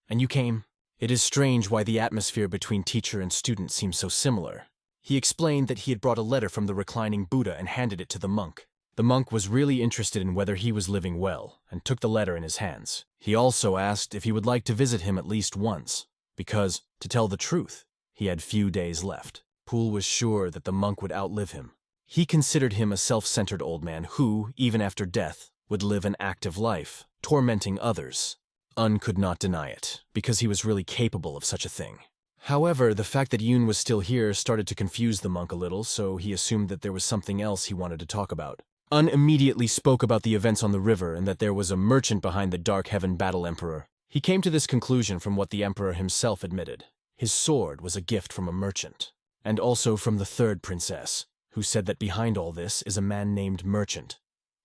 "And you came?" It is strange why the atmosphere between teacher and student seems so similar. He explained that he had brought a letter from the reclining Buddha and handed it to the monk. The monk was really interested in whether he was living well, and took the letter in his hands. He also asked if he would like to visit him at least once, because, to tell the truth, he had few days left. Poole was sure that the monk would outlive him. He considered him a self-centered old man who, even after death, would live an active life, tormenting others. Un could not deny it, because he was really capable of such a thing. However, the fact that Yoon was still here started to confuse the monk a little, so he assumed that there was something else he wanted to talk about. Un immediately spoke about the events on the river and that there was a merchant behind the Dark Heaven Battle Emperor. He came to this conclusion from what the Emperor himself admitted. His sword was a gift from a merchant, and also from the third princess, who said that behind all this is a man named Merchant.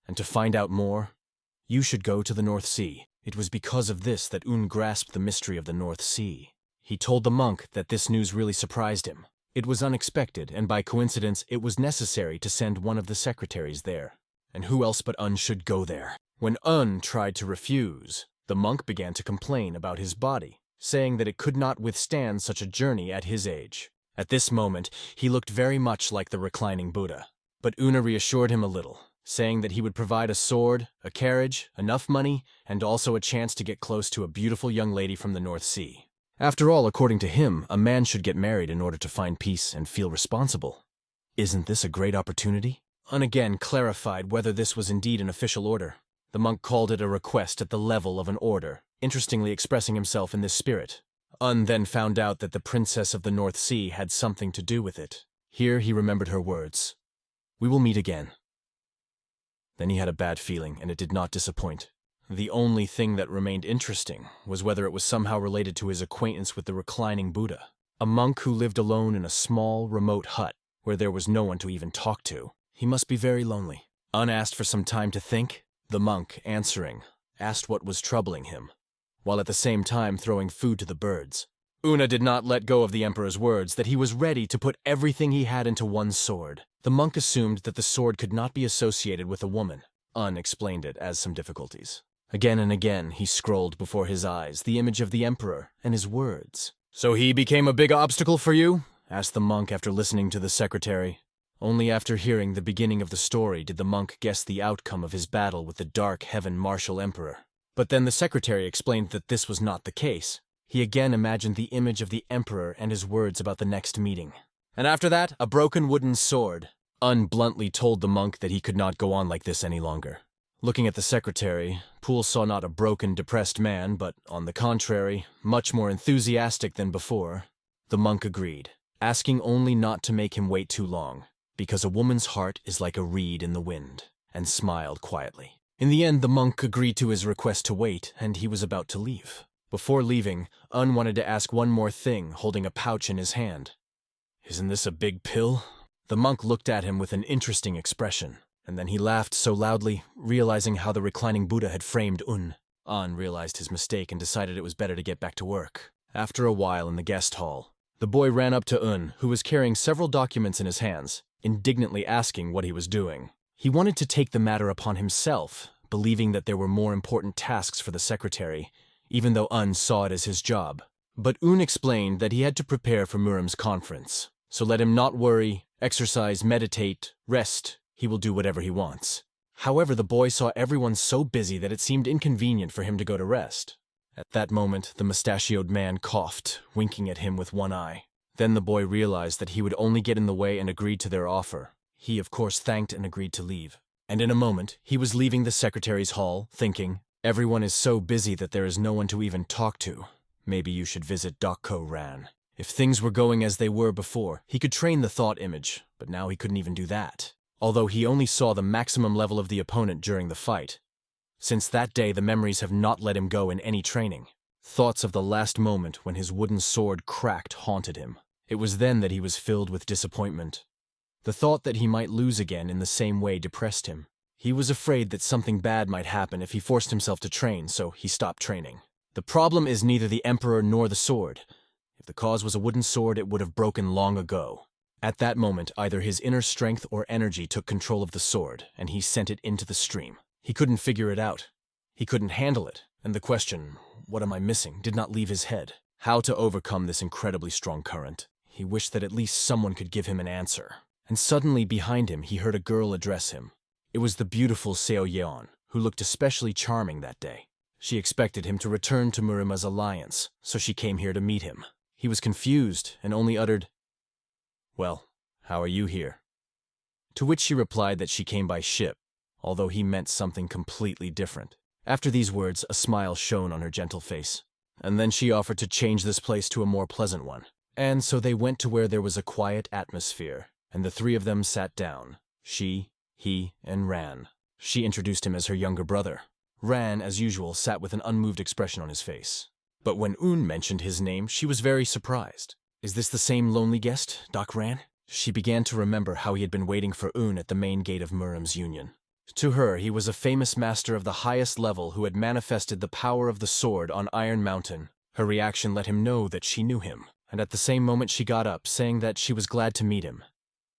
And to find out more, you should go to the North Sea. It was because of this that Un grasped the mystery of the North Sea. He told the monk that this news really surprised him. It was unexpected, and by coincidence, it was necessary to send one of the secretaries there. And who else but Un should go there? When Un tried to refuse, the monk began to complain about his body, saying that it could not withstand such a journey at his age. At this moment, he looked very much like the reclining Buddha. But Una reassured him a little, saying that he would provide a sword, a carriage, enough money, and also a chance to get close to a beautiful young lady from the North Sea. After all, according to him, a man should get married in order to find peace and feel responsible. Isn't this a great opportunity? Un again clarified whether this was indeed an official order. The monk called it a request at the level of an order, interestingly expressing himself in this spirit. Un then found out that the Princess of the North Sea had something to do with it. Here he remembered her words. "We will meet again." Then he had a bad feeling, and it did not disappoint. The only thing that remained interesting was whether it was somehow related to his acquaintance with the reclining Buddha, a monk who lived alone in a small, remote hut where there was no one to even talk to. He must be very lonely. Un asked for some time to think. The monk, answering, asked what was troubling him, while at the same time throwing food to the birds. Una did not let go of the Emperor's words that he was ready to put everything he had into one sword. The monk assumed that the sword could not be associated with a woman. Un explained it as some difficulties. Again and again he scrolled before his eyes the image of the Emperor and his words. "So he became a big obstacle for you?" asked the monk after listening to the secretary. Only after hearing the beginning of the story did the monk guess the outcome of his battle with the Dark Heaven Martial Emperor. But then the secretary explained that this was not the case. He again imagined the image of the Emperor and his words about the next meeting. And after that, a broken wooden sword. Un bluntly told the monk that he could not go on like this any longer. Looking at the secretary, Poole saw not a broken, depressed man, but, on the contrary, much more enthusiastic than before. The monk agreed, asking only not to make him wait too long, because a woman's heart is like a reed in the wind, and smiled quietly. In the end, the monk agreed to his request to wait, and he was about to leave. Before leaving, Un wanted to ask one more thing, holding a pouch in his hand. "Isn't this a big pill?" The monk looked at him with an interesting expression, and then he laughed so loudly, realizing how the reclining Buddha had framed Un. Un realized his mistake and decided it was better to get back to work. After a while in the guest hall, The boy ran up to Un, who was carrying several documents in his hands, indignantly asking what he was doing. He wanted to take the matter upon himself, believing that there were more important tasks for the secretary, even though Un saw it as his job. But Un explained that he had to prepare for Murim's conference, so let him not worry, exercise, meditate, rest. He will do whatever he wants. However, the boy saw everyone so busy that it seemed inconvenient for him to go to rest. At that moment, the mustachioed man coughed, winking at him with one eye. Then the boy realized that he would only get in the way and agreed to their offer. He, of course, thanked and agreed to leave. And in a moment, he was leaving the secretary's hall, thinking, everyone is so busy that there is no one to even talk to. Maybe you should visit Dokko Ran. If things were going as they were before, he could train the thought image, but now he couldn't even do that. Although he only saw the maximum level of the opponent during the fight. Since that day, the memories have not let him go in any training. Thoughts of the last moment when his wooden sword cracked haunted him. It was then that he was filled with disappointment. The thought that he might lose again in the same way depressed him. He was afraid that something bad might happen if he forced himself to train, so he stopped training. The problem is neither the emperor nor the sword. If the cause was a wooden sword, it would have broken long ago. At that moment, either his inner strength or energy took control of the sword, and he sent it into the stream. He couldn't figure it out. He couldn't handle it, and the question, what am I missing, did not leave his head. How to overcome this incredibly strong current? He wished that at least someone could give him an answer. And suddenly, behind him, he heard a girl address him. It was the beautiful Seo Yeon, who looked especially charming that day. She expected him to return to Murim Alliance, so she came here to meet him. He was confused and only uttered, "Well, how are you here?" To which she replied that she came by ship, although he meant something completely different. After these words, a smile shone on her gentle face, and then she offered to change this place to a more pleasant one. And so they went to where there was a quiet atmosphere, and the three of them sat down, she, he, and Ran. She introduced him as her younger brother. Ran, as usual, sat with an unmoved expression on his face. But when Un mentioned his name, she was very surprised. Is this the same lonely guest, Doc Ran? She began to remember how he had been waiting for Un at the main gate of Murim's Union. To her, he was a famous master of the highest level who had manifested the power of the sword on Iron Mountain. Her reaction let him know that she knew him, and at the same moment she got up, saying that she was glad to meet him,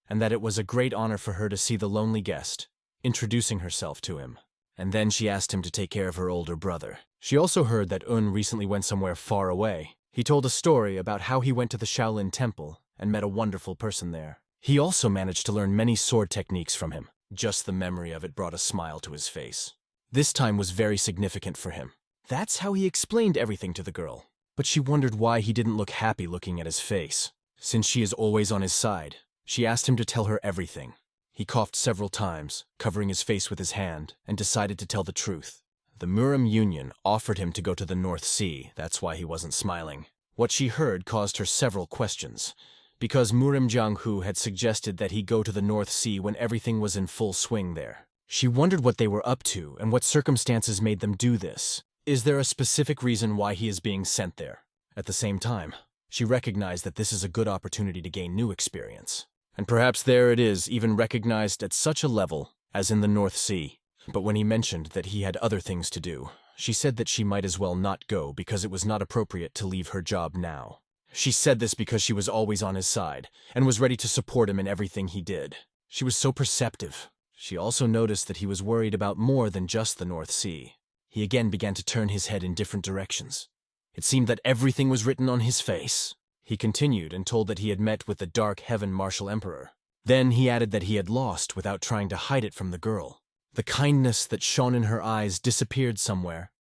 and that it was a great honor for her to see the lonely guest, introducing herself to him. And then she asked him to take care of her older brother. She also heard that Un recently went somewhere far away. He told a story about how he went to the Shaolin temple and met a wonderful person there. He also managed to learn many sword techniques from him. Just the memory of it brought a smile to his face. This time was very significant for him. That's how he explained everything to the girl. But she wondered why he didn't look happy looking at his face. Since she is always on his side, she asked him to tell her everything. He coughed several times, covering his face with his hand, and decided to tell the truth. The Murim Union offered him to go to the North Sea, that's why he wasn't smiling. What she heard caused her several questions, because Murim Jang-hu had suggested that he go to the North Sea when everything was in full swing there. She wondered what they were up to and what circumstances made them do this. Is there a specific reason why he is being sent there? At the same time, she recognized that this is a good opportunity to gain new experience. And perhaps there it is, even recognized at such a level as in the North Sea. But when he mentioned that he had other things to do, she said that she might as well not go because it was not appropriate to leave her job now. She said this because she was always on his side and was ready to support him in everything he did. She was so perceptive. She also noticed that he was worried about more than just the North Sea. He again began to turn his head in different directions. It seemed that everything was written on his face. He continued and told that he had met with the Dark Heaven Martial Emperor. Then he added that he had lost without trying to hide it from the girl. The kindness that shone in her eyes disappeared somewhere,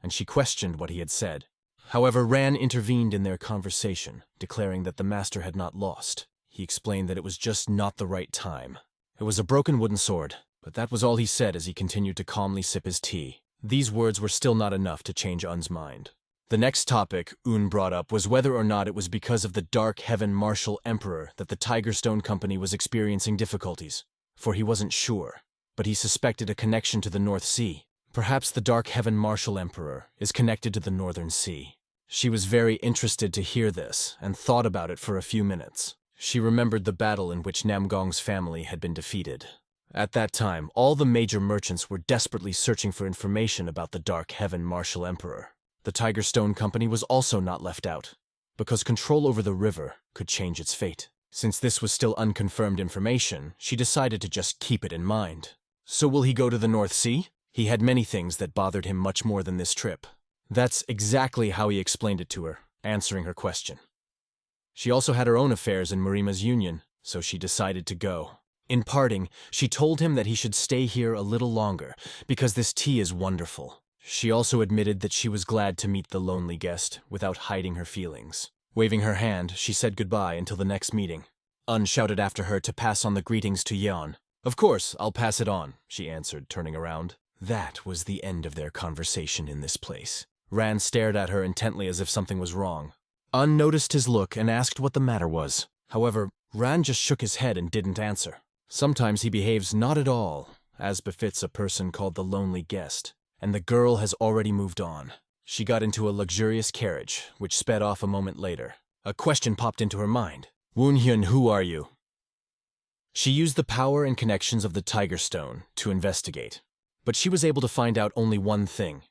and she questioned what he had said. However, Ran intervened in their conversation, declaring that the master had not lost. He explained that it was just not the right time. It was a broken wooden sword, but that was all he said as he continued to calmly sip his tea. These words were still not enough to change Un's mind. The next topic Un brought up was whether or not it was because of the Dark Heaven Martial Emperor that the Tiger Stone Company was experiencing difficulties, for he wasn't sure, but he suspected a connection to the North Sea. Perhaps the Dark Heaven Martial Emperor is connected to the Northern Sea. She was very interested to hear this and thought about it for a few minutes. She remembered the battle in which Namgong's family had been defeated. At that time, all the major merchants were desperately searching for information about the Dark Heaven Martial Emperor. The Tiger Stone Company was also not left out. because control over the river could change its fate. Since this was still unconfirmed information, she decided to just keep it in mind. So will he go to the North Sea? He had many things that bothered him much more than this trip. That's exactly how he explained it to her, answering her question. She also had her own affairs in Murima's union, so she decided to go. In parting, she told him that he should stay here a little longer, because this tea is wonderful. She also admitted that she was glad to meet the lonely guest, without hiding her feelings. Waving her hand, she said goodbye until the next meeting. Un shouted after her to pass on the greetings to Yeon. Of course, I'll pass it on, she answered, turning around. That was the end of their conversation in this place. Ran stared at her intently as if something was wrong. Un noticed his look and asked what the matter was. However, Ran just shook his head and didn't answer. Sometimes he behaves not at all, as befits a person called the lonely guest, and the girl has already moved on. She got into a luxurious carriage, which sped off a moment later. A question popped into her mind. Woon-hyun, who are you? She used the power and connections of the Tiger Stone to investigate, but she was able to find out only one thing.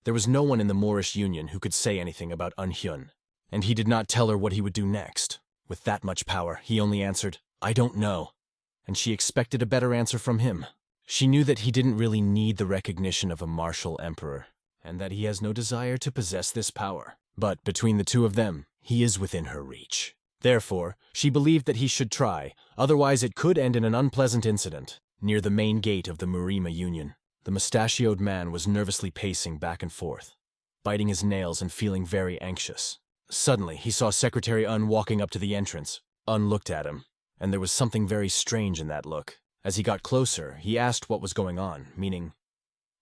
There was no one in the Moorish Union who could say anything about Un-hyun, and he did not tell her what he would do next. With that much power, he only answered, I don't know, and she expected a better answer from him. She knew that he didn't really need the recognition of a martial emperor, and that he has no desire to possess this power. But between the two of them, he is within her reach. Therefore, she believed that he should try, otherwise it could end in an unpleasant incident. Near the main gate of the Murima Union, the mustachioed man was nervously pacing back and forth, biting his nails and feeling very anxious. Suddenly, he saw Secretary Un walking up to the entrance. Un looked at him, and there was something very strange in that look. As he got closer, he asked what was going on, meaning,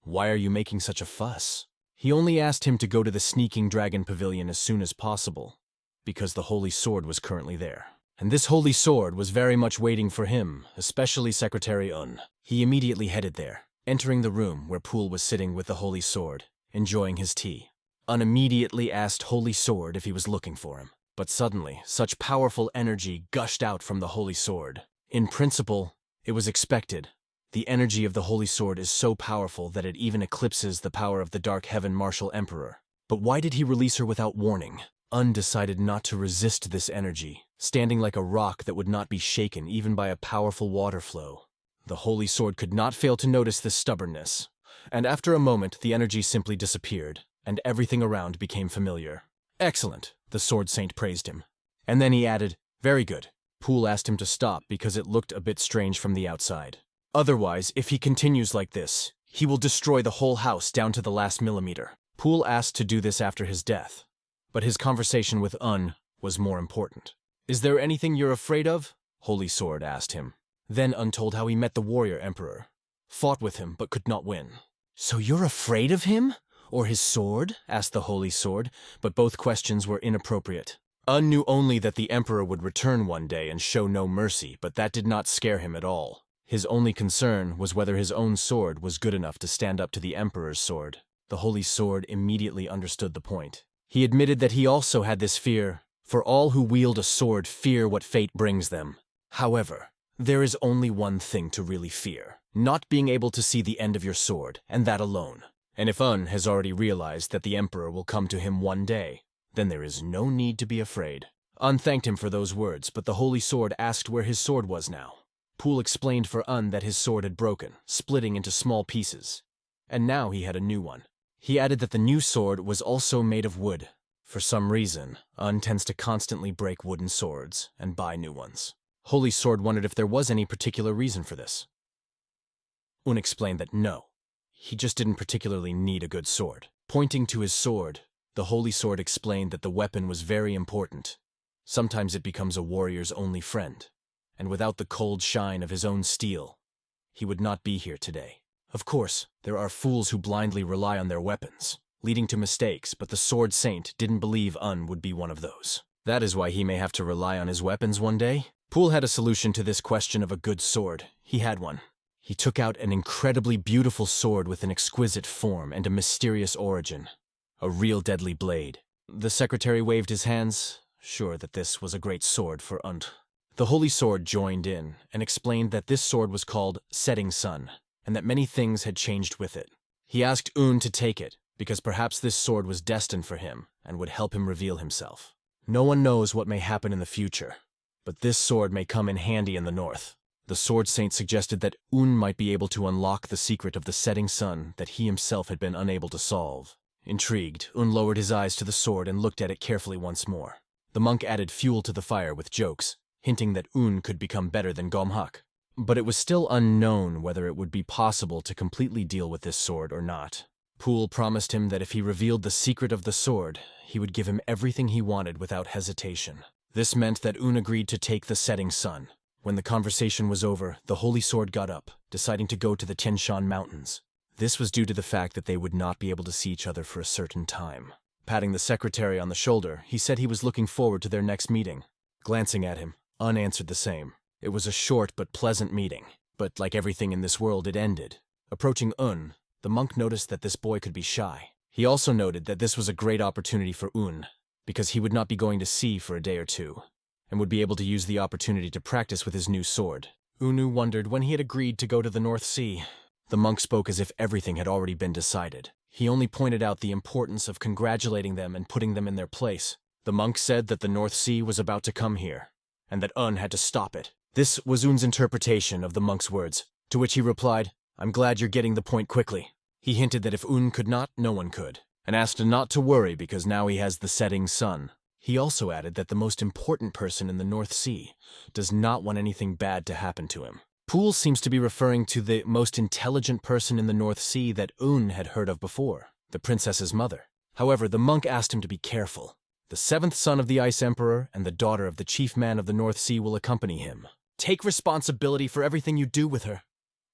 why are you making such a fuss? He only asked him to go to the Sneaking Dragon Pavilion as soon as possible, because the Holy Sword was currently there. And this Holy Sword was very much waiting for him, especially Secretary Un. He immediately headed there, entering the room where Pool was sitting with the Holy Sword, enjoying his tea. Un immediately asked Holy Sword if he was looking for him. But suddenly, such powerful energy gushed out from the Holy Sword. In principle, it was expected. The energy of the Holy Sword is so powerful that it even eclipses the power of the Dark Heaven Martial Emperor. But why did he release her without warning? Un decided not to resist this energy, standing like a rock that would not be shaken even by a powerful water flow. The Holy Sword could not fail to notice this stubbornness, and after a moment the energy simply disappeared, and everything around became familiar. Excellent, the Sword Saint praised him. And then he added, very good. Pool asked him to stop because it looked a bit strange from the outside. Otherwise, if he continues like this, he will destroy the whole house down to the last millimeter. Pool asked to do this after his death, but his conversation with Un was more important. Is there anything you're afraid of? Holy Sword asked him. Then Un told how he met the warrior emperor, fought with him but could not win. So you're afraid of him? Or his sword? Asked the Holy Sword, but both questions were inappropriate. Un knew only that the emperor would return one day and show no mercy, but that did not scare him at all. His only concern was whether his own sword was good enough to stand up to the emperor's sword. The Holy Sword immediately understood the point. He admitted that he also had this fear, for all who wield a sword fear what fate brings them. However, there is only one thing to really fear, not being able to see the end of your sword, and that alone. And if Un has already realized that the Emperor will come to him one day, then there is no need to be afraid. Un thanked him for those words, but the Holy Sword asked where his sword was now. Pool explained for Un that his sword had broken, splitting into small pieces, and now he had a new one. He added that the new sword was also made of wood. For some reason, Un tends to constantly break wooden swords and buy new ones. Holy Sword wondered if there was any particular reason for this. Un explained that no, he just didn't particularly need a good sword. Pointing to his sword, the Holy Sword explained that the weapon was very important. Sometimes it becomes a warrior's only friend, and without the cold shine of his own steel, he would not be here today. Of course, there are fools who blindly rely on their weapons, leading to mistakes, but the Sword Saint didn't believe Un would be one of those. That is why he may have to rely on his weapons one day. Pool had a solution to this question of a good sword. He had one. He took out an incredibly beautiful sword with an exquisite form and a mysterious origin. A real deadly blade. The secretary waved his hands, sure that this was a great sword for Un. The Holy Sword joined in and explained that this sword was called Setting Sun, and that many things had changed with it. He asked Un to take it, because perhaps this sword was destined for him and would help him reveal himself. No one knows what may happen in the future, but this sword may come in handy in the north. The Sword Saint suggested that Un might be able to unlock the secret of the setting sun that he himself had been unable to solve. Intrigued, Un lowered his eyes to the sword and looked at it carefully once more. The monk added fuel to the fire with jokes, hinting that Un could become better than Gomhak. But it was still unknown whether it would be possible to completely deal with this sword or not. Poole promised him that if he revealed the secret of the sword, he would give him everything he wanted without hesitation. This meant that Un agreed to take the setting sun. When the conversation was over, the Holy Sword got up, deciding to go to the Tian Shan Mountains. This was due to the fact that they would not be able to see each other for a certain time. Patting the secretary on the shoulder, he said he was looking forward to their next meeting. Glancing at him, Un answered the same. It was a short but pleasant meeting, but like everything in this world, it ended. Approaching Un, the monk noticed that this boy could be shy. He also noted that this was a great opportunity for Un, because he would not be going to sea for a day or two, and would be able to use the opportunity to practice with his new sword. Unu wondered when he had agreed to go to the North Sea. The monk spoke as if everything had already been decided. He only pointed out the importance of congratulating them and putting them in their place. The monk said that the North Sea was about to come here, and that Un had to stop it. This was Un's interpretation of the monk's words, to which he replied, "I'm glad you're getting the point quickly." He hinted that if Un could not, no one could, and asked not to worry because now he has the setting sun. He also added that the most important person in the North Sea does not want anything bad to happen to him. Poole seems to be referring to the most intelligent person in the North Sea that Un had heard of before, the princess's mother. However, the monk asked him to be careful. The seventh son of the Ice Emperor and the daughter of the chief man of the North Sea will accompany him. Take responsibility for everything you do with her.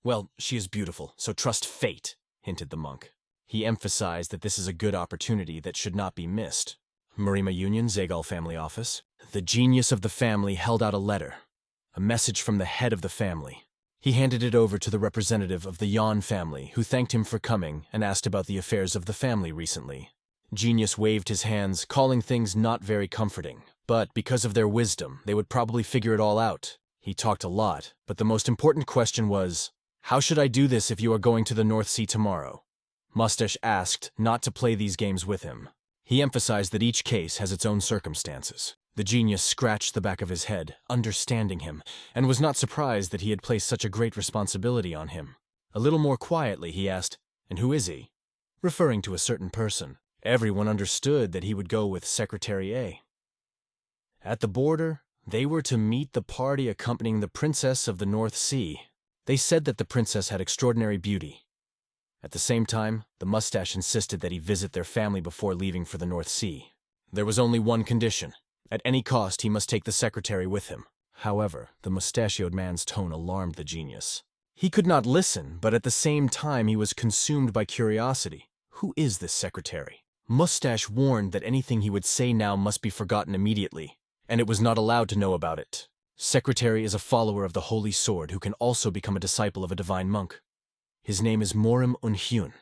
Well, she is beautiful, so trust fate, hinted the monk. He emphasized that this is a good opportunity that should not be missed. Murima Union, Zagal family office. The genius of the family held out a letter, a message from the head of the family. He handed it over to the representative of the Yan family, who thanked him for coming and asked about the affairs of the family recently. Genius waved his hands, calling things not very comforting, but because of their wisdom, they would probably figure it all out. He talked a lot, but the most important question was, "How should I do this if you are going to the North Sea tomorrow?" Mustache asked not to play these games with him. He emphasized that each case has its own circumstances. The genius scratched the back of his head, understanding him, and was not surprised that he had placed such a great responsibility on him. A little more quietly, he asked, "And who is he?" Referring to a certain person. Everyone understood that he would go with Secretary A. At the border, they were to meet the party accompanying the Princess of the North Sea. They said that the princess had extraordinary beauty. At the same time, the mustache insisted that he visit their family before leaving for the North Sea. There was only one condition. At any cost, he must take the secretary with him. However, the mustachioed man's tone alarmed the genius. He could not listen, but at the same time he was consumed by curiosity. Who is this secretary? Mustache warned that anything he would say now must be forgotten immediately, and it was not allowed to know about it. Secretary is a follower of the Holy Sword who can also become a disciple of a divine monk. His name is Murim Hyun,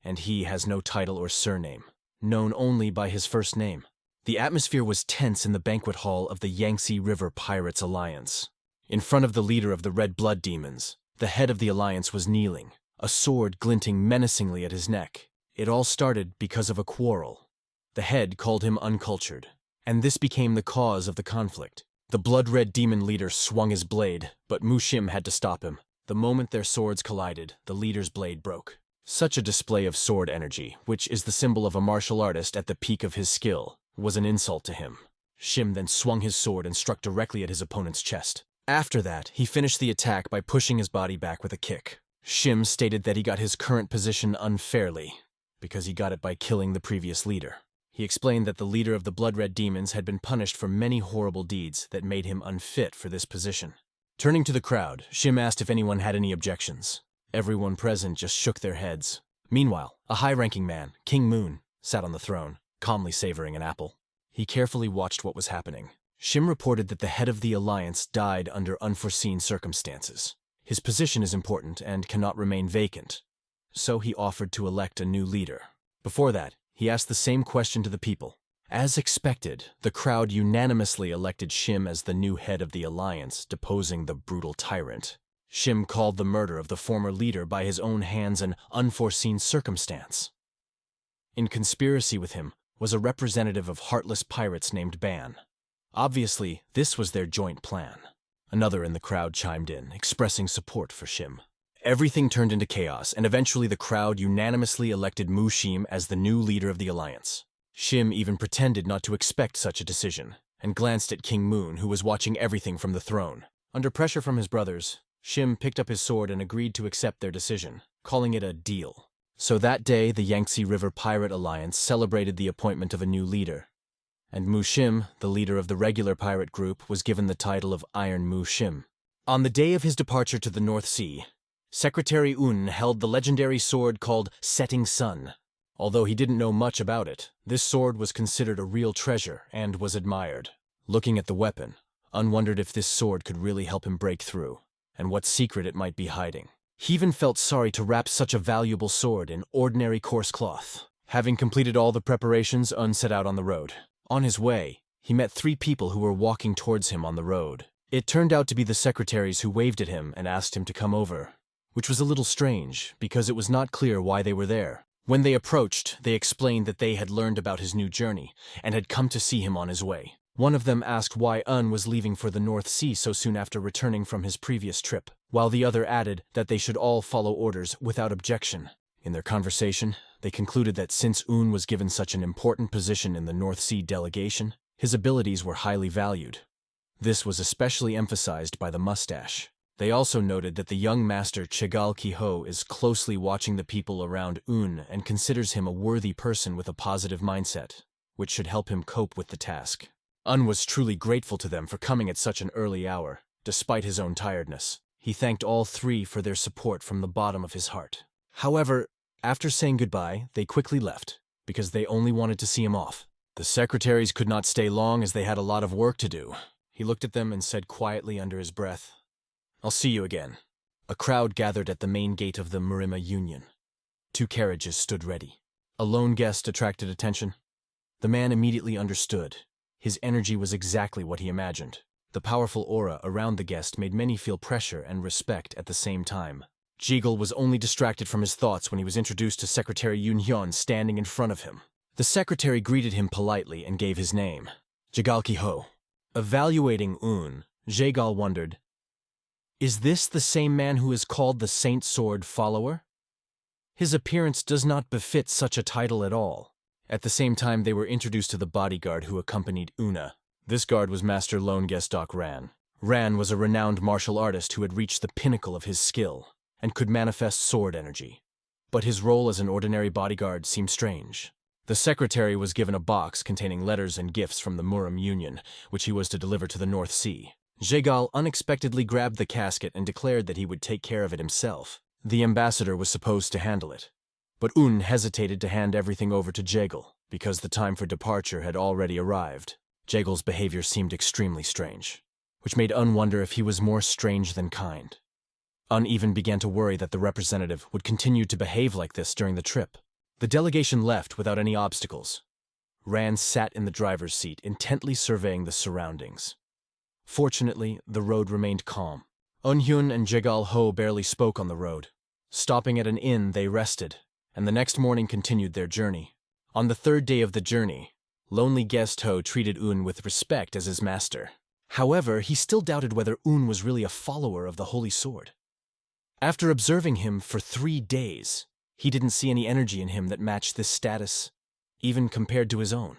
and he has no title or surname, known only by his first name. The atmosphere was tense in the banquet hall of the Yangze River Pirates Alliance. In front of the leader of the Red Blood Demons, the head of the alliance was kneeling, a sword glinting menacingly at his neck. It all started because of a quarrel. The head called him uncultured, and this became the cause of the conflict. The blood-red demon leader swung his blade, but Mushim had to stop him. The moment their swords collided, the leader's blade broke. Such a display of sword energy, which is the symbol of a martial artist at the peak of his skill, was an insult to him. Shim then swung his sword and struck directly at his opponent's chest. After that, he finished the attack by pushing his body back with a kick. Shim stated that he got his current position unfairly, because he got it by killing the previous leader. He explained that the leader of the Blood-Red Demons had been punished for many horrible deeds that made him unfit for this position. Turning to the crowd, Shim asked if anyone had any objections. Everyone present just shook their heads. Meanwhile, a high-ranking man, King Moon, sat on the throne, calmly savoring an apple. He carefully watched what was happening. Shim reported that the head of the alliance died under unforeseen circumstances. His position is important and cannot remain vacant, so he offered to elect a new leader. Before that, he asked the same question to the people. As expected, the crowd unanimously elected Shim as the new head of the alliance, deposing the brutal tyrant. Shim called the murder of the former leader by his own hands an unforeseen circumstance. In conspiracy with him was a representative of heartless pirates named Ban. Obviously, this was their joint plan. Another in the crowd chimed in, expressing support for Shim. Everything turned into chaos, and eventually the crowd unanimously elected Mu Shim as the new leader of the alliance. Shim even pretended not to expect such a decision, and glanced at King Moon, who was watching everything from the throne. Under pressure from his brothers, Shim picked up his sword and agreed to accept their decision, calling it a deal. So that day, the Yangtze River Pirate Alliance celebrated the appointment of a new leader, and Mu Shim, the leader of the regular pirate group, was given the title of Iron Mu Shim. On the day of his departure to the North Sea, Secretary Un held the legendary sword called Setting Sun. Although he didn't know much about it, this sword was considered a real treasure and was admired. Looking at the weapon, Un wondered if this sword could really help him break through, and what secret it might be hiding. He even felt sorry to wrap such a valuable sword in ordinary coarse cloth. Having completed all the preparations, Un set out on the road. On his way, he met 3 people who were walking towards him on the road. It turned out to be the secretaries who waved at him and asked him to come over, which was a little strange because it was not clear why they were there. When they approached, they explained that they had learned about his new journey and had come to see him on his way. One of them asked why Un was leaving for the North Sea so soon after returning from his previous trip, while the other added that they should all follow orders without objection. In their conversation, they concluded that since Un was given such an important position in the North Sea delegation, his abilities were highly valued. This was especially emphasized by the mustache. They also noted that the young master Chegal Kiho is closely watching the people around Un and considers him a worthy person with a positive mindset, which should help him cope with the task. Un was truly grateful to them for coming at such an early hour, despite his own tiredness. He thanked all 3 for their support from the bottom of his heart. However, after saying goodbye, they quickly left, because they only wanted to see him off. The secretaries could not stay long as they had a lot of work to do. He looked at them and said quietly under his breath, "I'll see you again." A crowd gathered at the main gate of the Murim Union. 2 carriages stood ready. A lone guest attracted attention. The man immediately understood. His energy was exactly what he imagined. The powerful aura around the guest made many feel pressure and respect at the same time. Jiggle was only distracted from his thoughts when he was introduced to Secretary Yoon Hyun standing in front of him. The secretary greeted him politely and gave his name, Jagal Ki-ho. Evaluating Un, Jagal wondered, "Is this the same man who is called the Saint Sword Follower? His appearance does not befit such a title at all." At the same time, they were introduced to the bodyguard who accompanied Una. This guard was Master Lone Gestok Ran. Ran was a renowned martial artist who had reached the pinnacle of his skill and could manifest sword energy. But his role as an ordinary bodyguard seemed strange. The secretary was given a box containing letters and gifts from the Murim Union, which he was to deliver to the North Sea. Jagal unexpectedly grabbed the casket and declared that he would take care of it himself. The ambassador was supposed to handle it. But Un hesitated to hand everything over to Jagal, because the time for departure had already arrived. Jagal's behavior seemed extremely strange, which made Un wonder if he was more strange than kind. Un even began to worry that the representative would continue to behave like this during the trip. The delegation left without any obstacles. Ran sat in the driver's seat, intently surveying the surroundings. Fortunately, the road remained calm. Un-hyun and Jagal Ho barely spoke on the road. Stopping at an inn, they rested, and the next morning continued their journey. On the 3rd day of the journey, lonely guest Ho treated Un with respect as his master. However, he still doubted whether Un was really a follower of the Holy Sword. After observing him for 3 days, he didn't see any energy in him that matched this status, even compared to his own.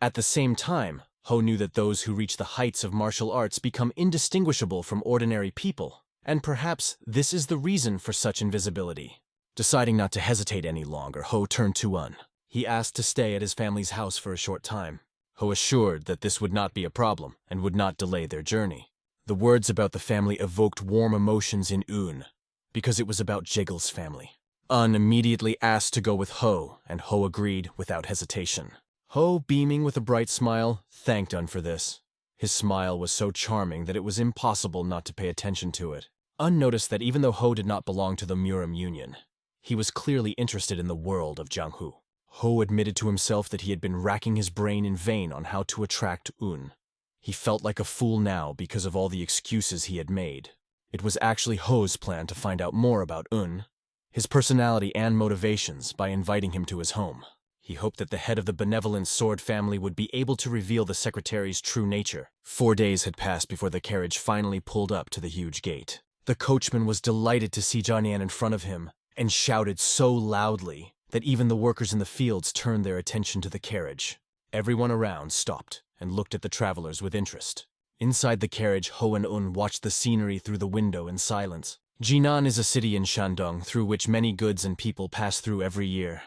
At the same time, Ho knew that those who reach the heights of martial arts become indistinguishable from ordinary people, and perhaps this is the reason for such invisibility. Deciding not to hesitate any longer, Ho turned to Un. He asked to stay at his family's house for a short time. Ho assured that this would not be a problem and would not delay their journey. The words about the family evoked warm emotions in Un, because it was about Jiggle's family. Un immediately asked to go with Ho, and Ho agreed without hesitation. Ho, beaming with a bright smile, thanked Un for this. His smile was so charming that it was impossible not to pay attention to it. Un noticed that even though Ho did not belong to the Murim Union, he was clearly interested in the world of Jianghu. Ho admitted to himself that he had been racking his brain in vain on how to attract Un. He felt like a fool now because of all the excuses he had made. It was actually Ho's plan to find out more about Un, his personality and motivations by inviting him to his home. He hoped that the head of the benevolent sword family would be able to reveal the secretary's true nature. 4 days had passed before the carriage finally pulled up to the huge gate. The coachman was delighted to see Jianyan in front of him and shouted so loudly that even the workers in the fields turned their attention to the carriage. Everyone around stopped and looked at the travelers with interest. Inside the carriage, Ho and Un watched the scenery through the window in silence. Jinan is a city in Shandong through which many goods and people pass through every year.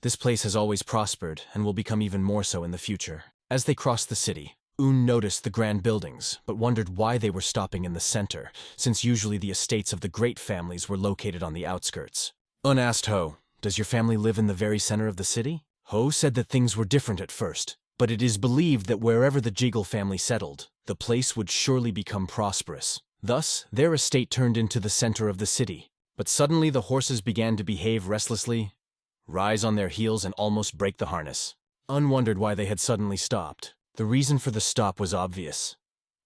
This place has always prospered and will become even more so in the future. As they crossed the city, Un noticed the grand buildings, but wondered why they were stopping in the center, since usually the estates of the great families were located on the outskirts. Un asked Ho, "Does your family live in the very center of the city?" Ho said that things were different at first, but it is believed that wherever the Jiggle family settled, the place would surely become prosperous. Thus, their estate turned into the center of the city. But suddenly the horses began to behave restlessly, rise on their heels, and almost break the harness. Un wondered why they had suddenly stopped. The reason for the stop was obvious.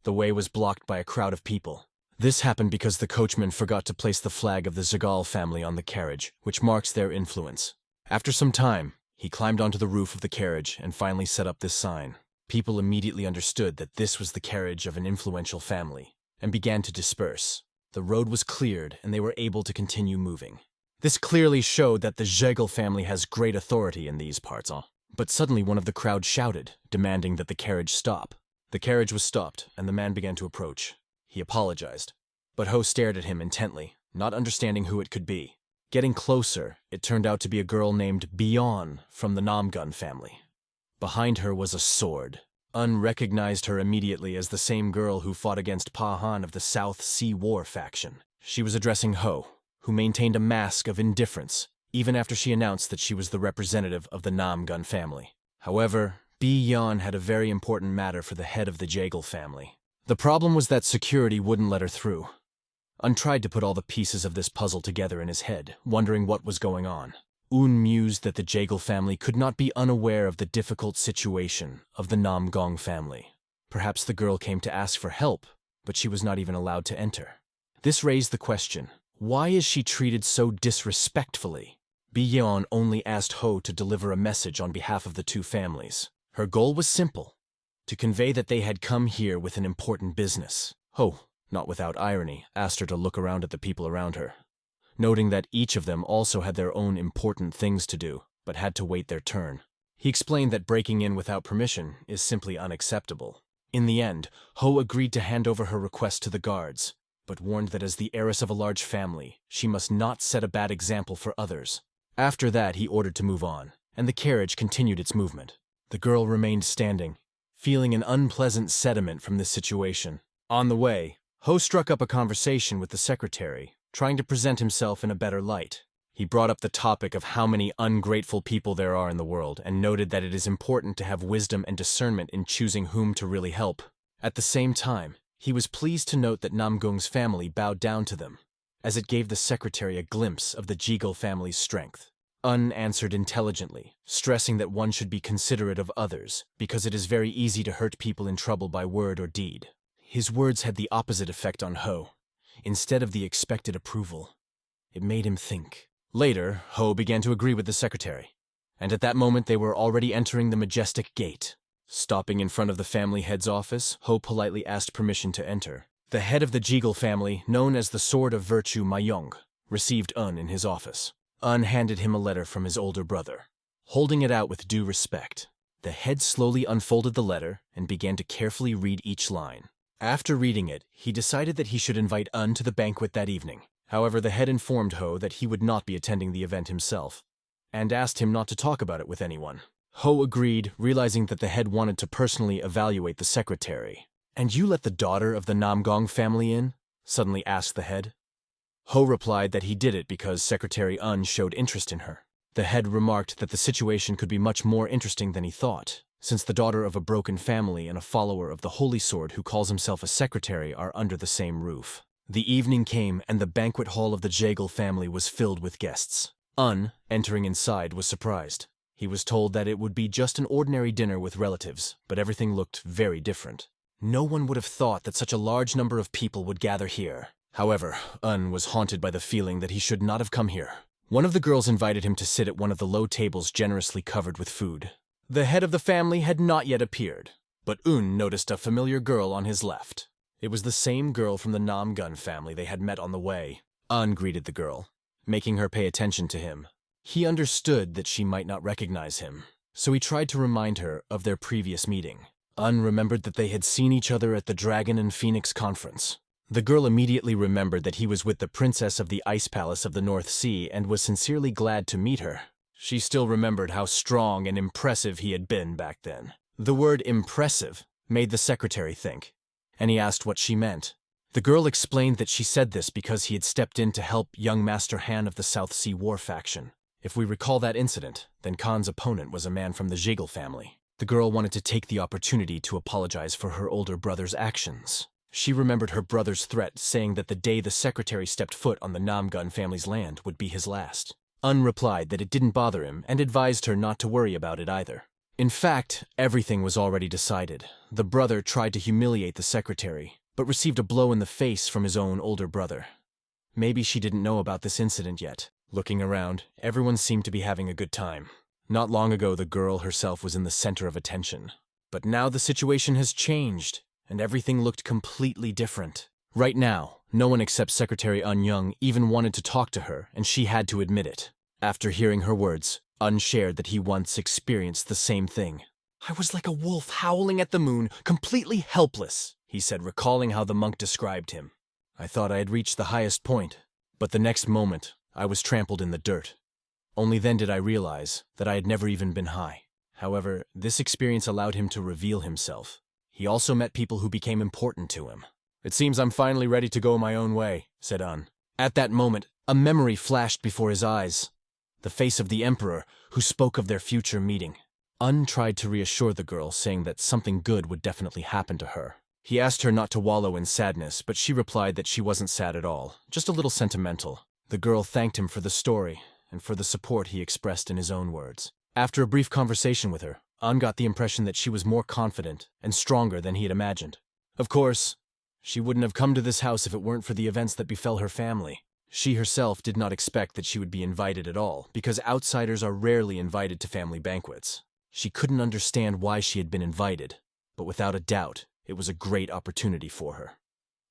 The way was blocked by a crowd of people. This happened because the coachman forgot to place the flag of the Zagal family on the carriage, which marks their influence. After some time, he climbed onto the roof of the carriage and finally set up this sign. People immediately understood that this was the carriage of an influential family, and began to disperse. The road was cleared, and they were able to continue moving. This clearly showed that the Zhegel family has great authority in these parts. But suddenly one of the crowd shouted, demanding that the carriage stop. The carriage was stopped, and the man began to approach. He apologized, but Ho stared at him intently, not understanding who it could be. Getting closer, it turned out to be a girl named Bion from the Namgun family. Behind her was a sword. Un recognized her immediately as the same girl who fought against Pa Han of the South Sea War faction. She was addressing Ho, who maintained a mask of indifference, even after she announced that she was the representative of the Namgun family. However, Bion had a very important matter for the head of the Jagel family. The problem was that security wouldn't let her through. Un tried to put all the pieces of this puzzle together in his head, wondering what was going on. Un mused that the Jagel family could not be unaware of the difficult situation of the Namgong family. Perhaps the girl came to ask for help, but she was not even allowed to enter. This raised the question, why is she treated so disrespectfully? Bion only asked Ho to deliver a message on behalf of the two families. Her goal was simple, to convey that they had come here with an important business. Ho, not without irony, asked her to look around at the people around her, noting that each of them also had their own important things to do, but had to wait their turn. He explained that breaking in without permission is simply unacceptable. In the end, Ho agreed to hand over her request to the guards, but warned that as the heiress of a large family, she must not set a bad example for others. After that, he ordered to move on, and the carriage continued its movement. The girl remained standing, feeling an unpleasant sentiment from this situation. On the way, Ho struck up a conversation with the secretary, trying to present himself in a better light. He brought up the topic of how many ungrateful people there are in the world and noted that it is important to have wisdom and discernment in choosing whom to really help. At the same time, he was pleased to note that Namgung's family bowed down to them, as it gave the secretary a glimpse of the Jigel family's strength. Un answered intelligently, stressing that one should be considerate of others, because it is very easy to hurt people in trouble by word or deed. His words had the opposite effect on Ho. Instead of the expected approval, it made him think. Later, Ho began to agree with the secretary, and at that moment they were already entering the majestic gate. Stopping in front of the family head's office, Ho politely asked permission to enter. The head of the Jigel family, known as the Sword of Virtue Mayong, received Un in his office. Un handed him a letter from his older brother. Holding it out with due respect, the head slowly unfolded the letter and began to carefully read each line. After reading it, he decided that he should invite Un to the banquet that evening. However, the head informed Ho that he would not be attending the event himself, and asked him not to talk about it with anyone. Ho agreed, realizing that the head wanted to personally evaluate the secretary. "And you let the daughter of the Namgong family in?" suddenly asked the head. Ho replied that he did it because Secretary Un showed interest in her. The head remarked that the situation could be much more interesting than he thought, since the daughter of a broken family and a follower of the Holy Sword who calls himself a secretary are under the same roof. The evening came, and the banquet hall of the Jagel family was filled with guests. Un, entering inside, was surprised. He was told that it would be just an ordinary dinner with relatives, but everything looked very different. No one would have thought that such a large number of people would gather here. However, Un was haunted by the feeling that he should not have come here. One of the girls invited him to sit at one of the low tables generously covered with food. The head of the family had not yet appeared, but Un noticed a familiar girl on his left. It was the same girl from the Namgun family they had met on the way. Un greeted the girl, making her pay attention to him. He understood that she might not recognize him, so he tried to remind her of their previous meeting. Un remembered that they had seen each other at the Dragon and Phoenix conference. The girl immediately remembered that he was with the princess of the Ice Palace of the North Sea and was sincerely glad to meet her. She still remembered how strong and impressive he had been back then. The word impressive made the secretary think, and he asked what she meant. The girl explained that she said this because he had stepped in to help young Master Han of the South Sea War faction. If we recall that incident, then Khan's opponent was a man from the Jiggle family. The girl wanted to take the opportunity to apologize for her older brother's actions. She remembered her brother's threat, saying that the day the secretary stepped foot on the Namgun family's land would be his last. Un replied that it didn't bother him and advised her not to worry about it either. In fact, everything was already decided. The brother tried to humiliate the secretary, but received a blow in the face from his own older brother. Maybe she didn't know about this incident yet. Looking around, everyone seemed to be having a good time. Not long ago, the girl herself was in the center of attention. But now the situation has changed, and everything looked completely different. Right now, no one except Secretary Un Young even wanted to talk to her, and she had to admit it. After hearing her words, Un shared that he once experienced the same thing. "I was like a wolf howling at the moon, completely helpless," he said, recalling how the monk described him. "I thought I had reached the highest point, but the next moment, I was trampled in the dirt. Only then did I realize that I had never even been high." However, this experience allowed him to reveal himself. He also met people who became important to him. "It seems I'm finally ready to go my own way," said Un. At that moment, a memory flashed before his eyes. The face of the Emperor, who spoke of their future meeting. Un tried to reassure the girl, saying that something good would definitely happen to her. He asked her not to wallow in sadness, but she replied that she wasn't sad at all, just a little sentimental. The girl thanked him for the story, and for the support he expressed in his own words. After a brief conversation with her, Un got the impression that she was more confident and stronger than he had imagined. Of course, she wouldn't have come to this house if it weren't for the events that befell her family. She herself did not expect that she would be invited at all, because outsiders are rarely invited to family banquets. She couldn't understand why she had been invited, but without a doubt, it was a great opportunity for her.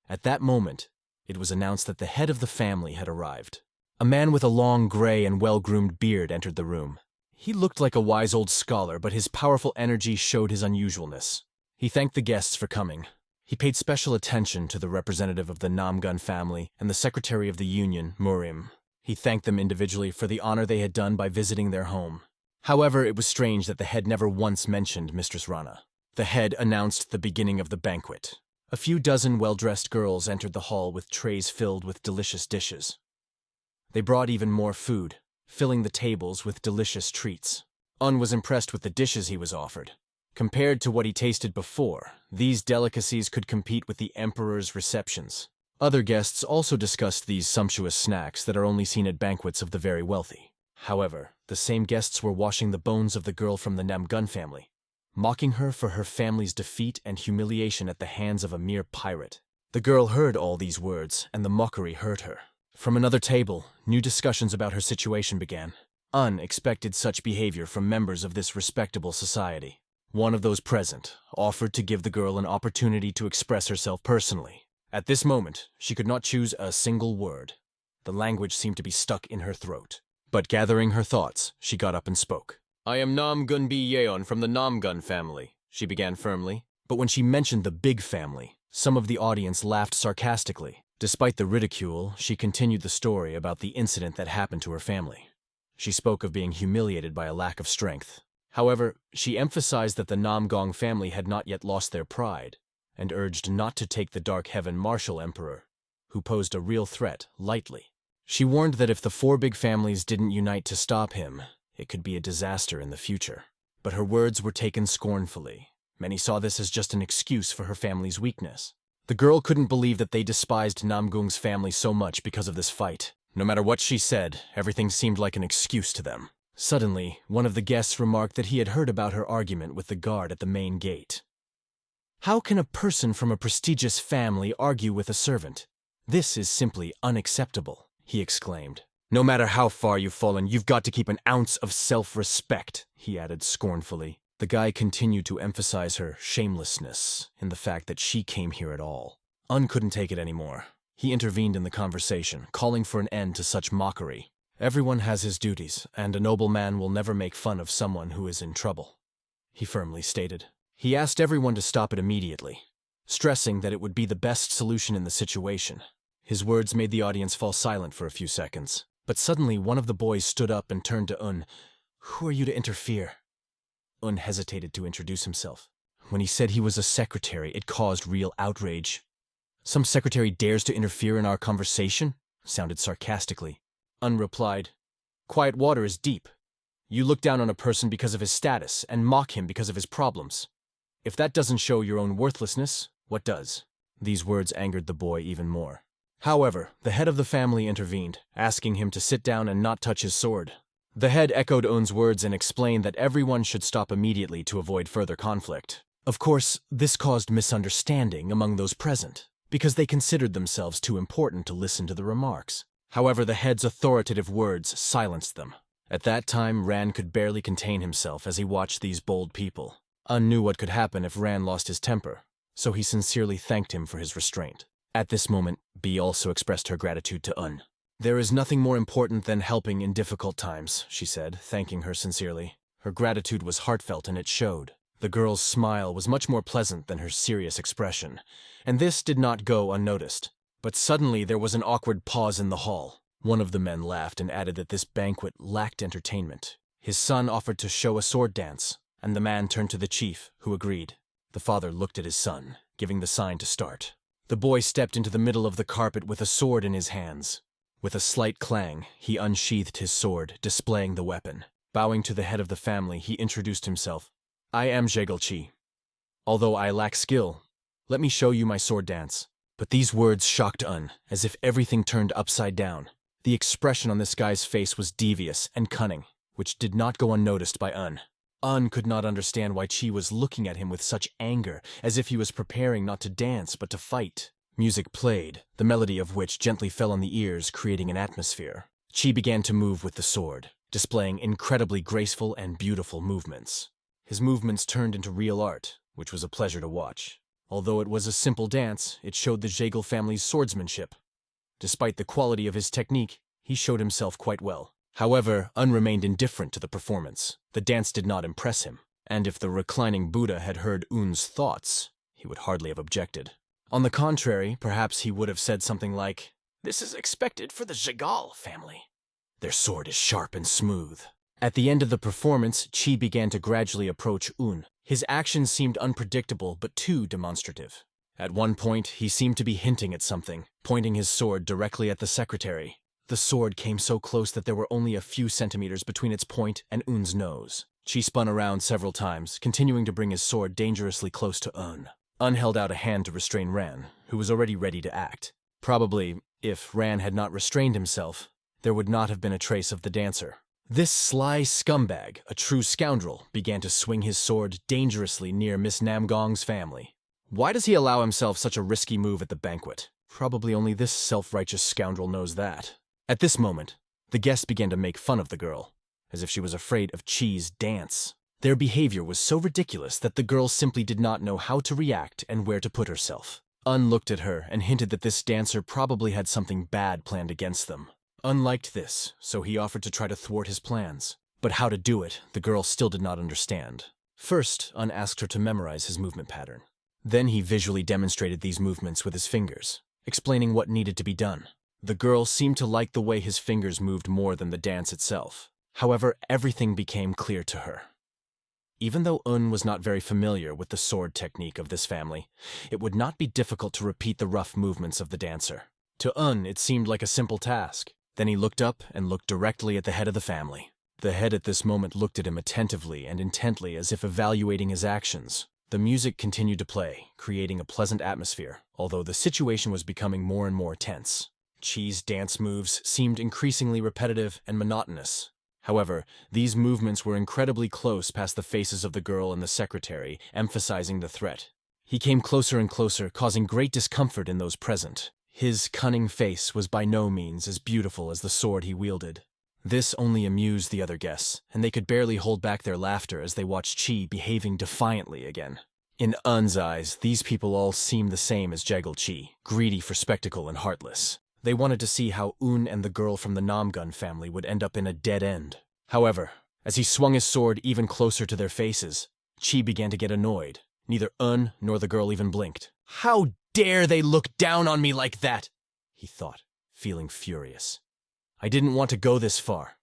At that moment, it was announced that the head of the family had arrived. A man with a long gray and well-groomed beard entered the room. He looked like a wise old scholar, but his powerful energy showed his unusualness. He thanked the guests for coming. He paid special attention to the representative of the Namgun family and the Secretary of the Union, Murim. He thanked them individually for the honor they had done by visiting their home. However, it was strange that the head never once mentioned Mistress Rana. The head announced the beginning of the banquet. A few dozen well-dressed girls entered the hall with trays filled with delicious dishes. They brought even more food, filling the tables with delicious treats. Un was impressed with the dishes he was offered. Compared to what he tasted before, these delicacies could compete with the Emperor's receptions. Other guests also discussed these sumptuous snacks that are only seen at banquets of the very wealthy. However, the same guests were washing the bones of the girl from the Namgun family, mocking her for her family's defeat and humiliation at the hands of a mere pirate. The girl heard all these words, and the mockery hurt her. From another table, new discussions about her situation began. Un expected such behavior from members of this respectable society. One of those present offered to give the girl an opportunity to express herself personally. At this moment, she could not choose a single word. The language seemed to be stuck in her throat. But gathering her thoughts, she got up and spoke. "I am Namgun B. Yeon from the Namgun family," she began firmly. But when she mentioned the big family, some of the audience laughed sarcastically. Despite the ridicule, she continued the story about the incident that happened to her family. She spoke of being humiliated by a lack of strength. However, she emphasized that the Namgong family had not yet lost their pride, and urged not to take the Dark Heaven Martial Emperor, who posed a real threat, lightly. She warned that if the four big families didn't unite to stop him, it could be a disaster in the future. But her words were taken scornfully. Many saw this as just an excuse for her family's weakness. The girl couldn't believe that they despised Namgung's family so much because of this fight. No matter what she said, everything seemed like an excuse to them. Suddenly, one of the guests remarked that he had heard about her argument with the guard at the main gate. "How can a person from a prestigious family argue with a servant? This is simply unacceptable," he exclaimed. No matter how far you've fallen, you've got to keep an ounce of self-respect, he added scornfully. The guy continued to emphasize her shamelessness in the fact that she came here at all. Un couldn't take it anymore. He intervened in the conversation, calling for an end to such mockery. Everyone has his duties, and a noble man will never make fun of someone who is in trouble, he firmly stated. He asked everyone to stop it immediately, stressing that it would be the best solution in the situation. His words made the audience fall silent for a few seconds. But suddenly one of the boys stood up and turned to Un. Who are you to interfere? Un hesitated to introduce himself. When he said he was a secretary, it caused real outrage. Some secretary dares to interfere in our conversation? Sounded sarcastically. Un replied, Quiet water is deep. You look down on a person because of his status and mock him because of his problems. If that doesn't show your own worthlessness, what does? These words angered the boy even more. However, the head of the family intervened, asking him to sit down and not touch his sword. The head echoed Un's words and explained that everyone should stop immediately to avoid further conflict. Of course, this caused misunderstanding among those present, because they considered themselves too important to listen to the remarks. However, the head's authoritative words silenced them. At that time, Ran could barely contain himself as he watched these bold people. Un knew what could happen if Ran lost his temper, so he sincerely thanked him for his restraint. At this moment, B also expressed her gratitude to Un. There is nothing more important than helping in difficult times, she said, thanking her sincerely. Her gratitude was heartfelt and it showed. The girl's smile was much more pleasant than her serious expression, and this did not go unnoticed. But suddenly there was an awkward pause in the hall. One of the men laughed and added that this banquet lacked entertainment. His son offered to show a sword dance, and the man turned to the chief, who agreed. The father looked at his son, giving the sign to start. The boy stepped into the middle of the carpet with a sword in his hands. With a slight clang, he unsheathed his sword, displaying the weapon. Bowing to the head of the family, he introduced himself. I am Jegelchi. Although I lack skill, let me show you my sword dance. But these words shocked Un, as if everything turned upside down. The expression on this guy's face was devious and cunning, which did not go unnoticed by Un. Un could not understand why Chi was looking at him with such anger, as if he was preparing not to dance but to fight. Music played, the melody of which gently fell on the ears, creating an atmosphere. Chi began to move with the sword, displaying incredibly graceful and beautiful movements. His movements turned into real art, which was a pleasure to watch. Although it was a simple dance, it showed the Jagel family's swordsmanship. Despite the quality of his technique, he showed himself quite well. However, Un remained indifferent to the performance. The dance did not impress him, and if the reclining Buddha had heard Un's thoughts, he would hardly have objected. On the contrary, perhaps he would have said something like, This is expected for the Jagel family. Their sword is sharp and smooth. At the end of the performance, Chi began to gradually approach Un. His actions seemed unpredictable but too demonstrative. At one point, he seemed to be hinting at something, pointing his sword directly at the secretary. The sword came so close that there were only a few centimeters between its point and Un's nose. Chi spun around several times, continuing to bring his sword dangerously close to Un. Un held out a hand to restrain Ran, who was already ready to act. Probably, if Ran had not restrained himself, there would not have been a trace of the dancer. This sly scumbag, a true scoundrel, began to swing his sword dangerously near Miss Namgong's family. Why does he allow himself such a risky move at the banquet? Probably only this self-righteous scoundrel knows that. At this moment, the guests began to make fun of the girl, as if she was afraid of Chi's dance. Their behavior was so ridiculous that the girl simply did not know how to react and where to put herself. Un looked at her and hinted that this dancer probably had something bad planned against them. Un liked this, so he offered to try to thwart his plans. But how to do it, the girl still did not understand. First, Un asked her to memorize his movement pattern. Then he visually demonstrated these movements with his fingers, explaining what needed to be done. The girl seemed to like the way his fingers moved more than the dance itself. However, everything became clear to her. Even though Un was not very familiar with the sword technique of this family, it would not be difficult to repeat the rough movements of the dancer. To Un, it seemed like a simple task. Then he looked up and looked directly at the head of the family. The head at this moment looked at him attentively and intently as if evaluating his actions. The music continued to play, creating a pleasant atmosphere, although the situation was becoming more and more tense. Chi's dance moves seemed increasingly repetitive and monotonous. However, these movements were incredibly close past the faces of the girl and the secretary, emphasizing the threat. He came closer and closer, causing great discomfort in those present. His cunning face was by no means as beautiful as the sword he wielded. This only amused the other guests, and they could barely hold back their laughter as they watched Chi behaving defiantly again. In Un's eyes, these people all seemed the same as Jegal Chi, greedy for spectacle and heartless. They wanted to see how Un and the girl from the Namgun family would end up in a dead end. However, as he swung his sword even closer to their faces, Chi began to get annoyed. Neither Un nor the girl even blinked. "How dare they look down on me like that?" he thought, feeling furious. "I didn't want to go this far.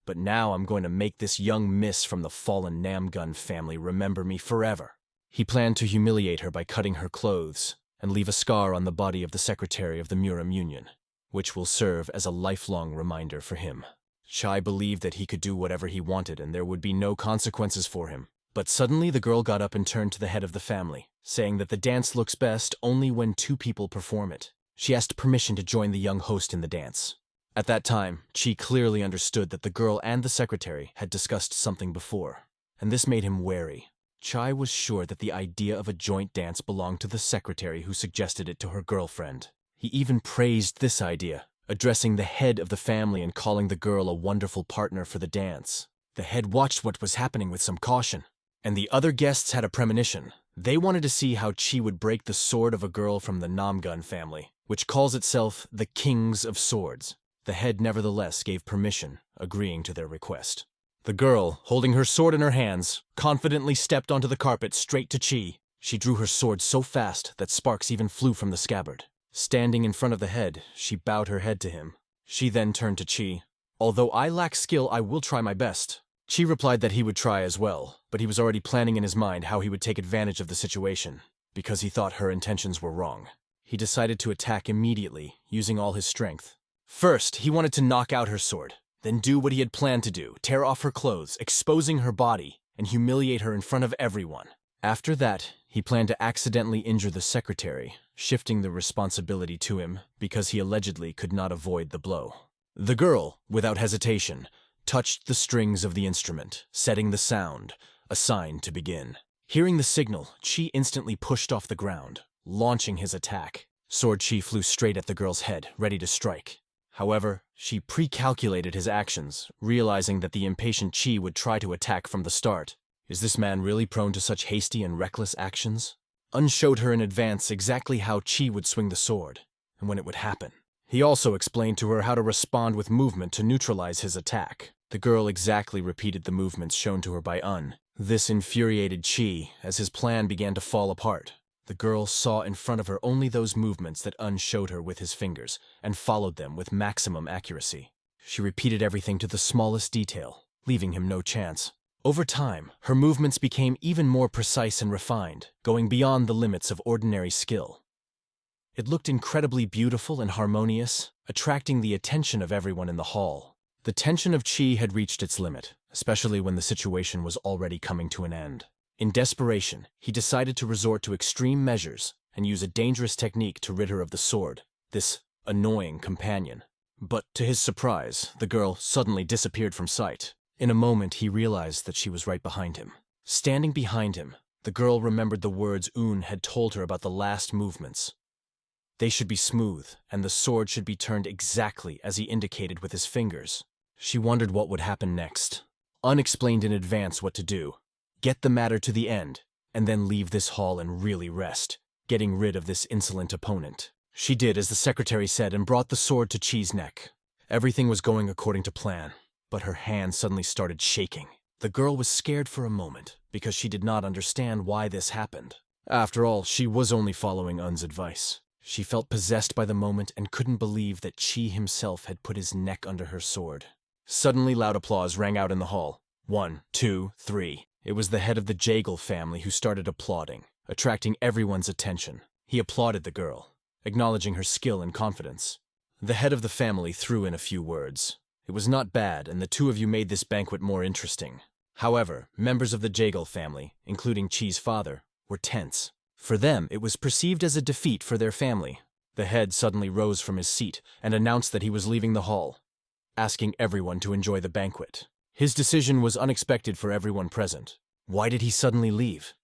But now I'm going to make this young miss from the fallen Namgun family remember me forever." He planned to humiliate her by cutting her clothes and leave a scar on the body of the secretary of the Murim Union, which will serve as a lifelong reminder for him. Chai believed that he could do whatever he wanted and there would be no consequences for him. But suddenly the girl got up and turned to the head of the family, saying that the dance looks best only when two people perform it. She asked permission to join the young host in the dance. At that time, Chi clearly understood that the girl and the secretary had discussed something before, and this made him wary. Chai was sure that the idea of a joint dance belonged to the secretary who suggested it to her girlfriend. He even praised this idea, addressing the head of the family and calling the girl a wonderful partner for the dance. The head watched what was happening with some caution, and the other guests had a premonition. They wanted to see how Chi would break the sword of a girl from the Namgun family, which calls itself the Kings of Swords. The head nevertheless gave permission, agreeing to their request. The girl, holding her sword in her hands, confidently stepped onto the carpet straight to Chi. She drew her sword so fast that sparks even flew from the scabbard. Standing in front of the head, she bowed her head to him. She then turned to Chi. "Although I lack skill, I will try my best." Chi replied that he would try as well, but he was already planning in his mind how he would take advantage of the situation, because he thought her intentions were wrong. He decided to attack immediately, using all his strength. First, he wanted to knock out her sword, then do what he had planned to do, tear off her clothes, exposing her body, and humiliate her in front of everyone. After that, he planned to accidentally injure the secretary, shifting the responsibility to him because he allegedly could not avoid the blow. The girl, without hesitation, touched the strings of the instrument, setting the sound, a sign to begin. Hearing the signal, Chi instantly pushed off the ground, launching his attack. Sword Chi flew straight at the girl's head, ready to strike. However, she pre-calculated his actions, realizing that the impatient Chi would try to attack from the start. Is this man really prone to such hasty and reckless actions? Un showed her in advance exactly how Chi would swing the sword, and when it would happen. He also explained to her how to respond with movement to neutralize his attack. The girl exactly repeated the movements shown to her by Un. This infuriated Chi as his plan began to fall apart. The girl saw in front of her only those movements that Un showed her with his fingers, and followed them with maximum accuracy. She repeated everything to the smallest detail, leaving him no chance. Over time, her movements became even more precise and refined, going beyond the limits of ordinary skill. It looked incredibly beautiful and harmonious, attracting the attention of everyone in the hall. The tension of Chi had reached its limit, especially when the situation was already coming to an end. In desperation, he decided to resort to extreme measures and use a dangerous technique to rid her of the sword, this annoying companion. But to his surprise, the girl suddenly disappeared from sight. In a moment, he realized that she was right behind him. Standing behind him, the girl remembered the words Un had told her about the last movements. They should be smooth, and the sword should be turned exactly as he indicated with his fingers. She wondered what would happen next. Un explained in advance what to do. Get the matter to the end, and then leave this hall and really rest, getting rid of this insolent opponent. She did as the secretary said and brought the sword to Chi's neck. Everything was going according to plan, but her hand suddenly started shaking. The girl was scared for a moment, because she did not understand why this happened. After all, she was only following Un's advice. She felt possessed by the moment and couldn't believe that Chi himself had put his neck under her sword. Suddenly loud applause rang out in the hall. 1, 2, 3. It was the head of the Jegal family who started applauding, attracting everyone's attention. He applauded the girl, acknowledging her skill and confidence. The head of the family threw in a few words. It was not bad, and the two of you made this banquet more interesting. However, members of the Jegal family, including Chi's father, were tense. For them, it was perceived as a defeat for their family. The head suddenly rose from his seat and announced that he was leaving the hall, asking everyone to enjoy the banquet. His decision was unexpected for everyone present. Why did he suddenly leave?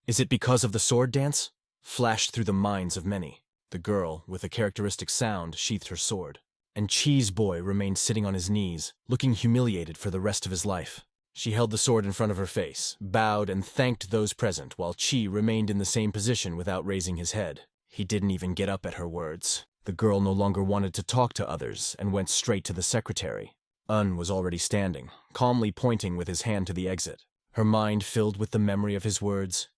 Is it because of the sword dance? Flashed through the minds of many. The girl, with a characteristic sound, sheathed her sword. And Cheese Boy remained sitting on his knees, looking humiliated for the rest of his life. She held the sword in front of her face, bowed and thanked those present, while Chi remained in the same position without raising his head. He didn't even get up at her words. The girl no longer wanted to talk to others and went straight to the secretary. Was already standing, calmly pointing with his hand to the exit. Her mind filled with the memory of his words.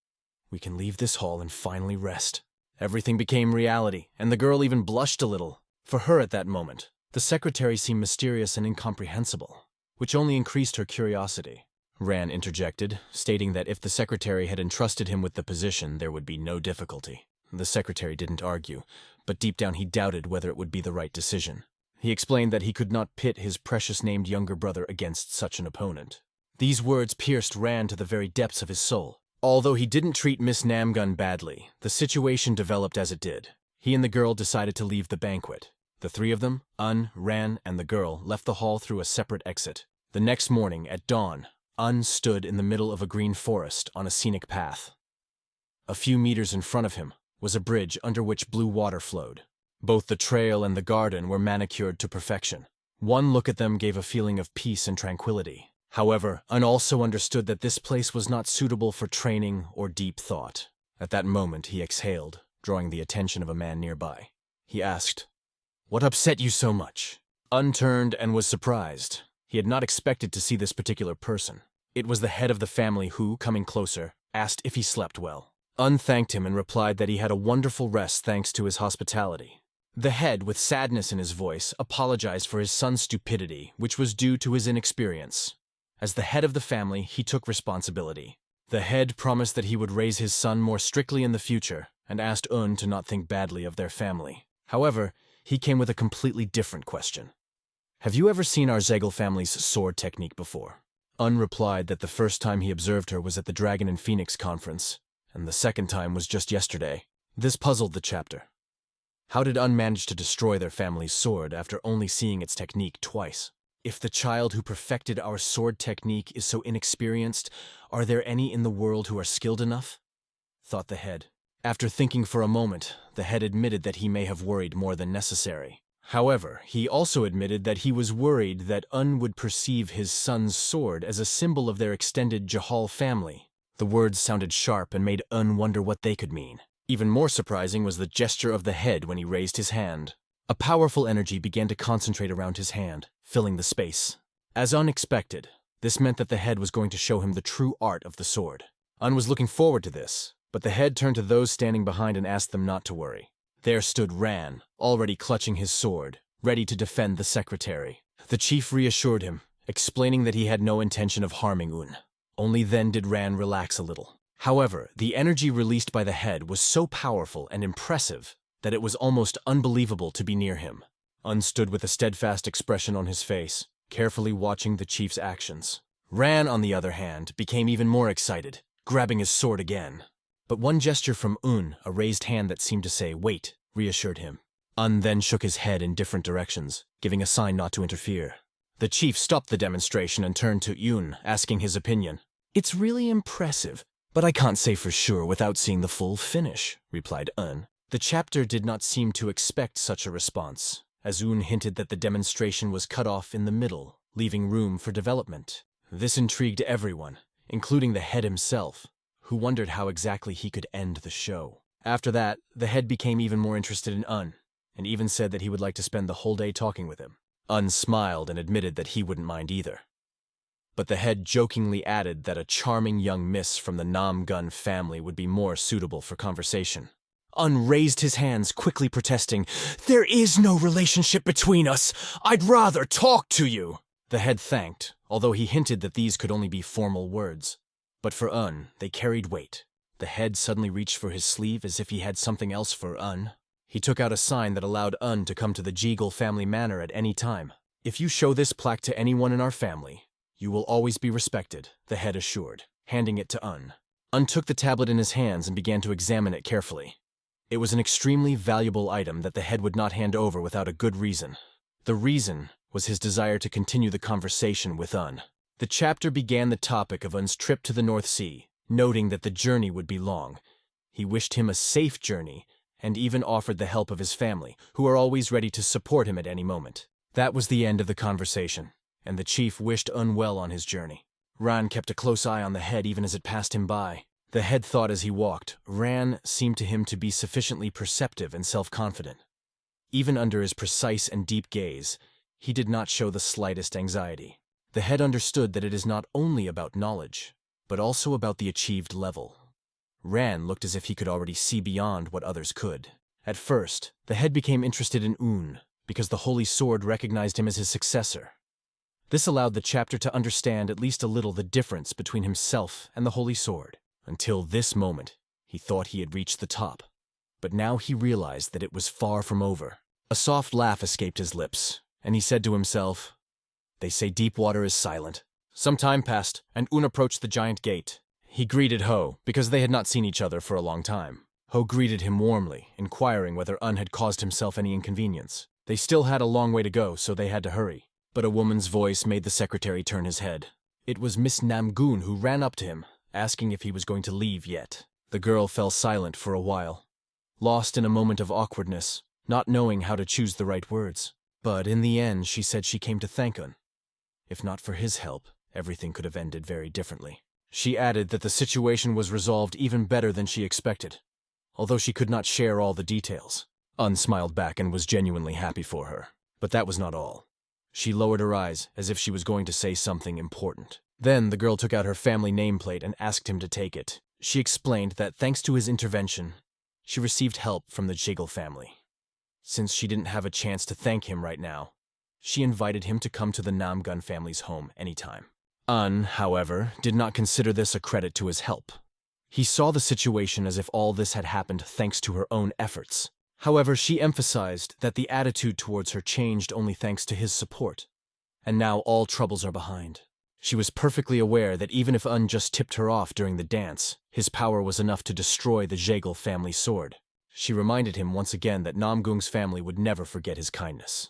We can leave this hall and finally rest. Everything became reality, and the girl even blushed a little. For her at that moment, the secretary seemed mysterious and incomprehensible, which only increased her curiosity. Ran interjected, stating that if the secretary had entrusted him with the position, there would be no difficulty. The secretary didn't argue, but deep down he doubted whether it would be the right decision. He explained that he could not pit his precious named younger brother against such an opponent. These words pierced Ran to the very depths of his soul. Although he didn't treat Miss Namgun badly, the situation developed as it did. He and the girl decided to leave the banquet. The three of them, Ran, and the girl, left the hall through a separate exit. The next morning, at dawn, stood in the middle of a green forest on a scenic path. A few meters in front of him was a bridge under which blue water flowed. Both the trail and the garden were manicured to perfection. One look at them gave a feeling of peace and tranquility. However, also understood that this place was not suitable for training or deep thought. At that moment, he exhaled, drawing the attention of a man nearby. He asked, "What upset you so much?" Turned and was surprised. He had not expected to see this particular person. It was the head of the family who, coming closer, asked if he slept well. Thanked him and replied that he had a wonderful rest thanks to his hospitality. The head, with sadness in his voice, apologized for his son's stupidity, which was due to his inexperience. As the head of the family, he took responsibility. The head promised that he would raise his son more strictly in the future, and asked to not think badly of their family. However, he came with a completely different question. Have you ever seen our Zegel family's sword technique before? Replied that the first time he observed her was at the Dragon and Phoenix conference, and the second time was just yesterday. This puzzled the chapter. How did manage to destroy their family's sword after only seeing its technique twice? If the child who perfected our sword technique is so inexperienced, are there any in the world who are skilled enough? Thought the head. After thinking for a moment, the head admitted that he may have worried more than necessary. However, he also admitted that he was worried that would perceive his son's sword as a symbol of their extended Jahal family. The words sounded sharp and made wonder what they could mean. Even more surprising was the gesture of the head when he raised his hand. A powerful energy began to concentrate around his hand, filling the space. As unexpected, this meant that the head was going to show him the true art of the sword. Was looking forward to this, but the head turned to those standing behind and asked them not to worry. There stood Ran, already clutching his sword, ready to defend the secretary. The chief reassured him, explaining that he had no intention of harming Only then did Ran relax a little. However, the energy released by the head was so powerful and impressive that it was almost unbelievable to be near him. Stood with a steadfast expression on his face, carefully watching the chief's actions. Ran, on the other hand, became even more excited, grabbing his sword again. But one gesture from a raised hand that seemed to say, "Wait," reassured him. Then shook his head in different directions, giving a sign not to interfere. The chief stopped the demonstration and turned to Yun, asking his opinion. "It's really impressive, but I can't say for sure without seeing the full finish," replied The chapter did not seem to expect such a response, as hinted that the demonstration was cut off in the middle, leaving room for development. This intrigued everyone, including the head himself, who wondered how exactly he could end the show. After that, the head became even more interested in and even said that he would like to spend the whole day talking with him. Smiled and admitted that he wouldn't mind either. But the head jokingly added that a charming young miss from the Namgun family would be more suitable for conversation. Raised his hands, quickly protesting, "There is no relationship between us! I'd rather talk to you!" The head thanked, although he hinted that these could only be formal words. But for they carried weight. The head suddenly reached for his sleeve as if he had something else for He took out a sign that allowed to come to the Jeagle family manor at any time. "If you show this plaque to anyone in our family, you will always be respected," the head assured, handing it to took the tablet in his hands and began to examine it carefully. It was an extremely valuable item that the head would not hand over without a good reason. The reason was his desire to continue the conversation with The chapter began the topic of trip to the North Sea, noting that the journey would be long. He wished him a safe journey and even offered the help of his family, who are always ready to support him at any moment. That was the end of the conversation, and the chief wished well on his journey. Ran kept a close eye on the head even as it passed him by. The head thought as he walked, Ran seemed to him to be sufficiently perceptive and self-confident. Even under his precise and deep gaze, he did not show the slightest anxiety. The head understood that it is not only about knowledge, but also about the achieved level. Ran looked as if he could already see beyond what others could. At first, the head became interested in Un, because the Holy Sword recognized him as his successor. This allowed the chapter to understand at least a little the difference between himself and the Holy Sword. Until this moment, he thought he had reached the top. But now he realized that it was far from over. A soft laugh escaped his lips, and he said to himself, "They say deep water is silent." Some time passed, and Un approached the giant gate. He greeted Ho, because they had not seen each other for a long time. Ho greeted him warmly, inquiring whether Un had caused himself any inconvenience. They still had a long way to go, so they had to hurry. But a woman's voice made the secretary turn his head. It was Miss Namgoon who ran up to him, asking if he was going to leave yet. The girl fell silent for a while, lost in a moment of awkwardness, not knowing how to choose the right words. But in the end, she said she came to thank Un. If not for his help, everything could have ended very differently. She added that the situation was resolved even better than she expected, although she could not share all the details. Un smiled back and was genuinely happy for her. But that was not all. She lowered her eyes as if she was going to say something important. Then the girl took out her family nameplate and asked him to take it. She explained that thanks to his intervention, she received help from the Jiggle family. Since she didn't have a chance to thank him right now, she invited him to come to the Namgun family's home anytime. Un, however, did not consider this a credit to his help. He saw the situation as if all this had happened thanks to her own efforts. However, she emphasized that the attitude towards her changed only thanks to his support, and now all troubles are behind. She was perfectly aware that even if Un just tipped her off during the dance, his power was enough to destroy the Jagel family sword. She reminded him once again that Namgung's family would never forget his kindness.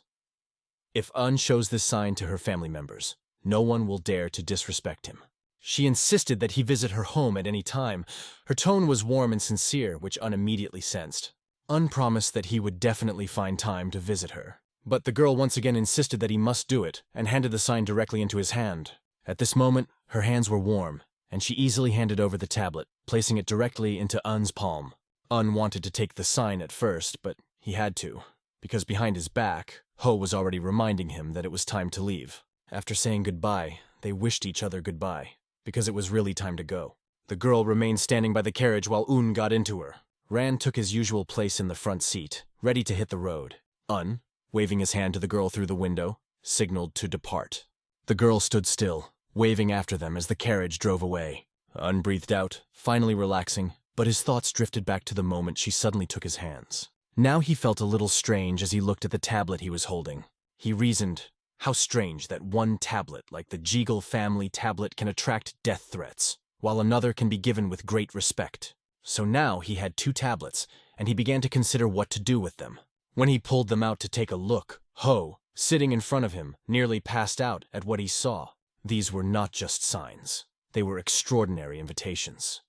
If Un shows this sign to her family members, no one will dare to disrespect him. She insisted that he visit her home at any time. Her tone was warm and sincere, which Un immediately sensed. Un promised that he would definitely find time to visit her. But the girl once again insisted that he must do it, and handed the sign directly into his hand. At this moment, her hands were warm, and she easily handed over the tablet, placing it directly into Un's palm. Un wanted to take the sign at first, but he had to, because behind his back, Ho was already reminding him that it was time to leave. After saying goodbye, they wished each other goodbye, because it was really time to go. The girl remained standing by the carriage while Un got into her. Ran took his usual place in the front seat, ready to hit the road. Un, waving his hand to the girl through the window, signaled to depart. The girl stood still, waving after them as the carriage drove away. Un breathed out, finally relaxing, but his thoughts drifted back to the moment she suddenly took his hands. Now he felt a little strange as he looked at the tablet he was holding. He reasoned, how strange that one tablet like the Jigel family tablet can attract death threats, while another can be given with great respect. So now he had two tablets, and he began to consider what to do with them. When he pulled them out to take a look, Ho, sitting in front of him, nearly passed out at what he saw. These were not just signs. They were extraordinary invitations.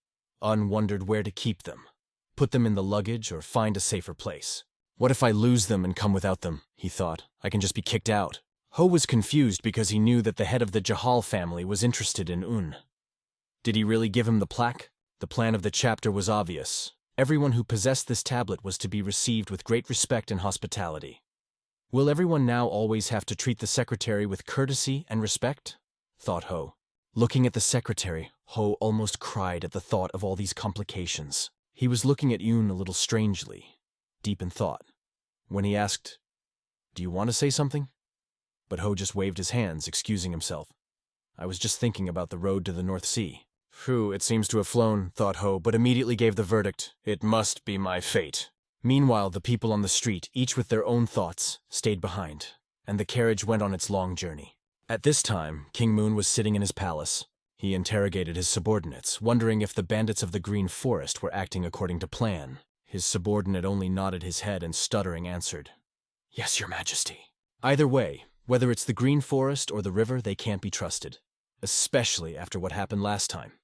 Un wondered where to keep them. Put them in the luggage or find a safer place. What if I lose them and come without them? He thought. I can just be kicked out. Ho was confused because he knew that the head of the Jahal family was interested in Un. Did he really give him the plaque? The plan of the chapter was obvious. Everyone who possessed this tablet was to be received with great respect and hospitality. Will everyone now always have to treat the secretary with courtesy and respect? Thought Ho. Looking at the secretary, Ho almost cried at the thought of all these complications. He was looking at Yoon a little strangely, deep in thought. When he asked, "Do you want to say something?" But Ho just waved his hands, excusing himself. "I was just thinking about the road to the North Sea." Phew, it seems to have flown, thought Ho, but immediately gave the verdict, "It must be my fate." Meanwhile, the people on the street, each with their own thoughts, stayed behind, and the carriage went on its long journey. At this time, King Moon was sitting in his palace. He interrogated his subordinates, wondering if the bandits of the Green Forest were acting according to plan. His subordinate only nodded his head and stuttering answered, "Yes, Your Majesty." Either way, whether it's the Green Forest or the river, they can't be trusted, especially after what happened last time,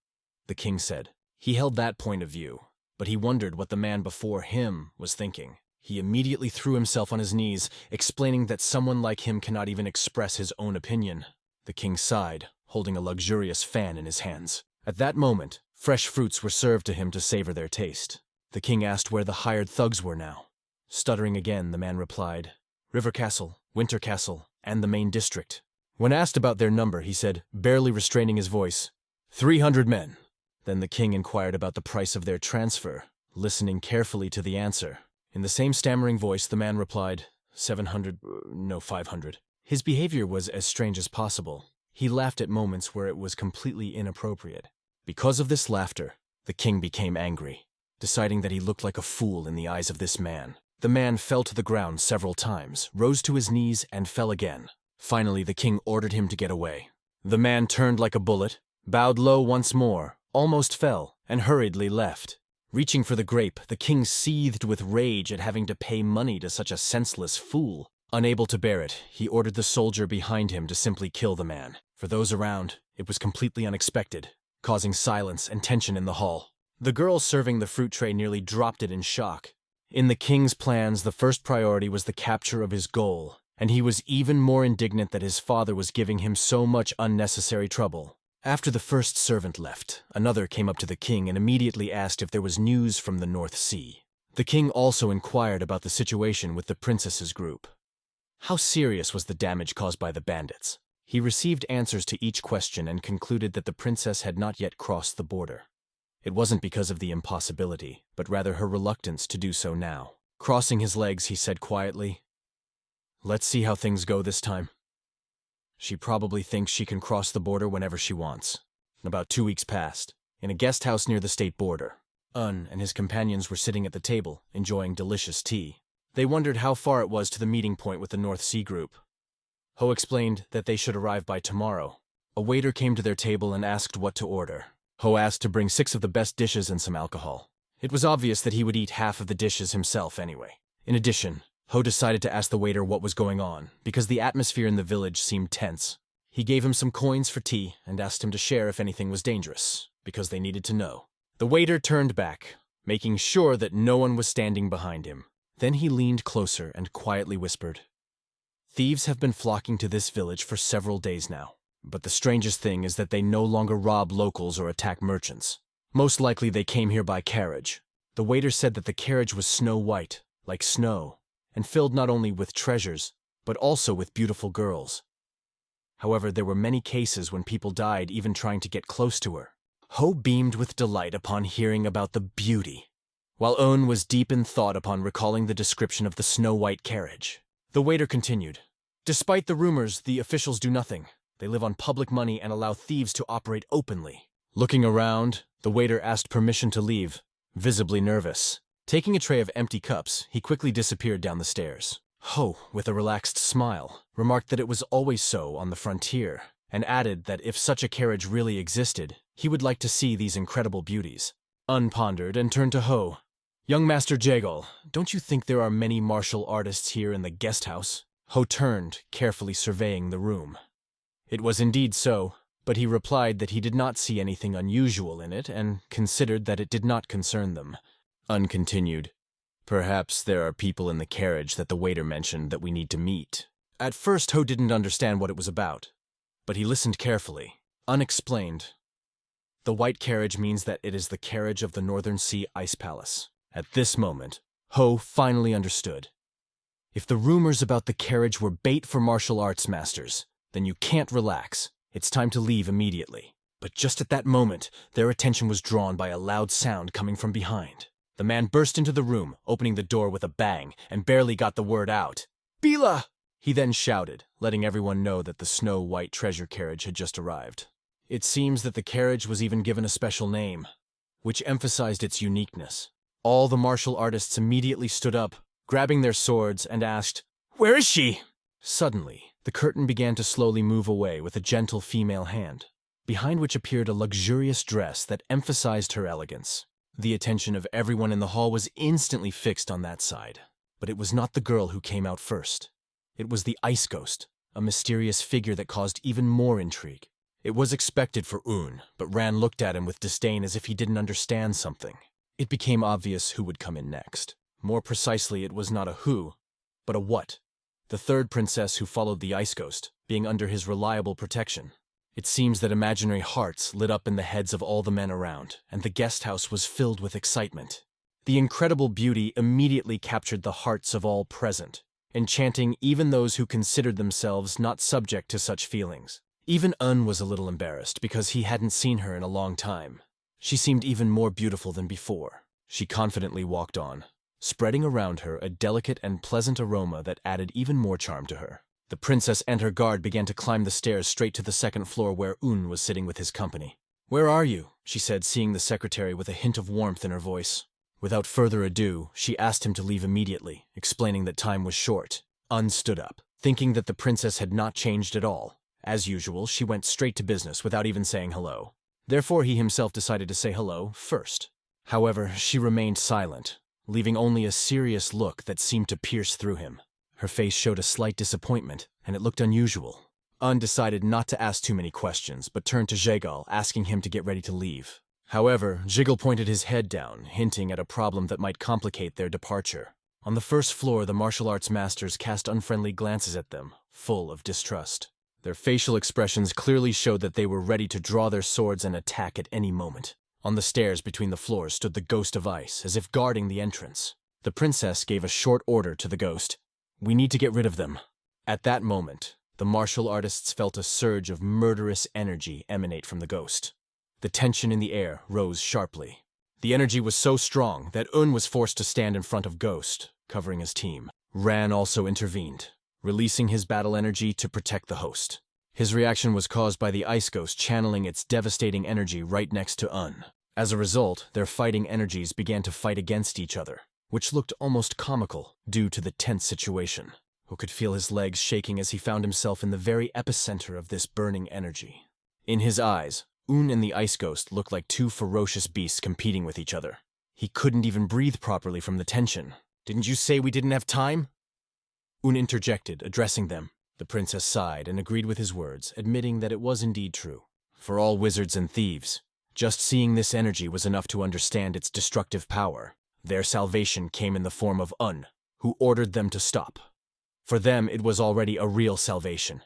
the king said. He held that point of view, but he wondered what the man before him was thinking. He immediately threw himself on his knees, explaining that someone like him cannot even express his own opinion. The king sighed, holding a luxurious fan in his hands. At that moment, fresh fruits were served to him to savor their taste. The king asked where the hired thugs were now. Stuttering again, the man replied, River Castle, Winter Castle, and the main district. When asked about their number, he said, barely restraining his voice, 300 men. Then the king inquired about the price of their transfer, listening carefully to the answer. In the same stammering voice, the man replied, 700, no, 500. His behavior was as strange as possible. He laughed at moments where it was completely inappropriate. Because of this laughter, the king became angry, deciding that he looked like a fool in the eyes of this man. The man fell to the ground several times, rose to his knees, and fell again. Finally, the king ordered him to get away. The man turned like a bullet, bowed low once more, almost fell, and hurriedly left. Reaching for the grape, the king seethed with rage at having to pay money to such a senseless fool. Unable to bear it, he ordered the soldier behind him to simply kill the man. For those around, it was completely unexpected, causing silence and tension in the hall. The girl serving the fruit tray nearly dropped it in shock. In the king's plans, the first priority was the capture of his goal, and he was even more indignant that his father was giving him so much unnecessary trouble. After the first servant left, another came up to the king and immediately asked if there was news from the North Sea. The king also inquired about the situation with the princess's group. How serious was the damage caused by the bandits? He received answers to each question and concluded that the princess had not yet crossed the border. It wasn't because of the impossibility, but rather her reluctance to do so now. Crossing his legs, he said quietly, Let's see how things go this time. She probably thinks she can cross the border whenever she wants. About 2 weeks passed, in a guest house near the state border. Un and his companions were sitting at the table, enjoying delicious tea. They wondered how far it was to the meeting point with the North Sea group. Ho explained that they should arrive by tomorrow. A waiter came to their table and asked what to order. Ho asked to bring 6 of the best dishes and some alcohol. It was obvious that he would eat half of the dishes himself anyway. In addition, Ho decided to ask the waiter what was going on, because the atmosphere in the village seemed tense. He gave him some coins for tea and asked him to share if anything was dangerous, because they needed to know. The waiter turned back, making sure that no one was standing behind him. Then he leaned closer and quietly whispered, Thieves have been flocking to this village for several days now, but the strangest thing is that they no longer rob locals or attack merchants. Most likely they came here by carriage. The waiter said that the carriage was snow white, like snow, and filled not only with treasures, but also with beautiful girls. However, there were many cases when people died even trying to get close to her. Ho beamed with delight upon hearing about the beauty, while Un was deep in thought upon recalling the description of the snow-white carriage. The waiter continued, Despite the rumors, the officials do nothing. They live on public money and allow thieves to operate openly. Looking around, the waiter asked permission to leave, visibly nervous. Taking a tray of empty cups, he quickly disappeared down the stairs. Ho, with a relaxed smile, remarked that it was always so on the frontier, and added that if such a carriage really existed, he would like to see these incredible beauties. Un pondered and turned to Ho. Young Master Jagol, don't you think there are many martial artists here in the guest house? Ho turned, carefully surveying the room. It was indeed so, but he replied that he did not see anything unusual in it and considered that it did not concern them. Un continued, Perhaps there are people in the carriage that the waiter mentioned that we need to meet. At first, Ho didn't understand what it was about, but he listened carefully. Un explained, The white carriage means that it is the carriage of the Northern Sea Ice Palace. At this moment, Ho finally understood. If the rumors about the carriage were bait for martial arts masters, then you can't relax. It's time to leave immediately. But just at that moment, their attention was drawn by a loud sound coming from behind. The man burst into the room, opening the door with a bang, and barely got the word out. Bila! He then shouted, letting everyone know that the snow-white treasure carriage had just arrived. It seems that the carriage was even given a special name, which emphasized its uniqueness. All the martial artists immediately stood up, grabbing their swords, and asked, Where is she? Suddenly, the curtain began to slowly move away with a gentle female hand, behind which appeared a luxurious dress that emphasized her elegance. The attention of everyone in the hall was instantly fixed on that side, but it was not the girl who came out first. It was the ice ghost, a mysterious figure that caused even more intrigue. It was expected for Un, but Ran looked at him with disdain as if he didn't understand something. It became obvious who would come in next. More precisely, it was not a who, but a what. The third princess who followed the ice ghost, being under his reliable protection. It seems that imaginary hearts lit up in the heads of all the men around, and the guest house was filled with excitement. The incredible beauty immediately captured the hearts of all present, enchanting even those who considered themselves not subject to such feelings. Even Un was a little embarrassed because he hadn't seen her in a long time. She seemed even more beautiful than before. She confidently walked on, spreading around her a delicate and pleasant aroma that added even more charm to her. The princess and her guard began to climb the stairs straight to the second floor where Un was sitting with his company. "Where are you?" she said, seeing the secretary with a hint of warmth in her voice. Without further ado, she asked him to leave immediately, explaining that time was short. Un stood up, thinking that the princess had not changed at all. As usual, she went straight to business without even saying hello. Therefore, he himself decided to say hello first. However, she remained silent, leaving only a serious look that seemed to pierce through him. Her face showed a slight disappointment, and it looked unusual. Un decided not to ask too many questions, but turned to Jegal, asking him to get ready to leave. However, Jegal pointed his head down, hinting at a problem that might complicate their departure. On the first floor, the martial arts masters cast unfriendly glances at them, full of distrust. Their facial expressions clearly showed that they were ready to draw their swords and attack at any moment. On the stairs between the floors stood the ghost of ice, as if guarding the entrance. The princess gave a short order to the ghost. "We need to get rid of them." At that moment, the martial artists felt a surge of murderous energy emanate from the ghost. The tension in the air rose sharply. The energy was so strong that Un was forced to stand in front of Ghost, covering his team. Ran also intervened, releasing his battle energy to protect the host. His reaction was caused by the ice ghost channeling its devastating energy right next to Un. As a result, their fighting energies began to fight against each other, which looked almost comical due to the tense situation. Who could feel his legs shaking as he found himself in the very epicenter of this burning energy. In his eyes, Un and the ice ghost looked like two ferocious beasts competing with each other. He couldn't even breathe properly from the tension. "Didn't you say we didn't have time?" Un interjected, addressing them. The princess sighed and agreed with his words, admitting that it was indeed true. For all wizards and thieves, just seeing this energy was enough to understand its destructive power. Their salvation came in the form of Un, who ordered them to stop. For them, it was already a real salvation.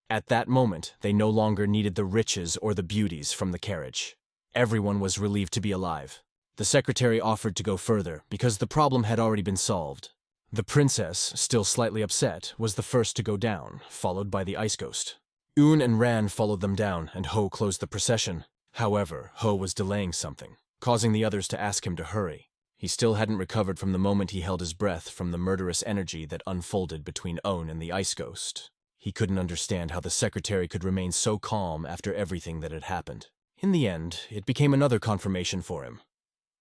At that moment, they no longer needed the riches or the beauties from the carriage. Everyone was relieved to be alive. The secretary offered to go further, because the problem had already been solved. The princess, still slightly upset, was the first to go down, followed by the ice ghost. Un and Ran followed them down, and Ho closed the procession. However, Ho was delaying something, causing the others to ask him to hurry. He still hadn't recovered from the moment he held his breath from the murderous energy that unfolded between Un and the ice ghost. He couldn't understand how the secretary could remain so calm after everything that had happened. In the end, it became another confirmation for him.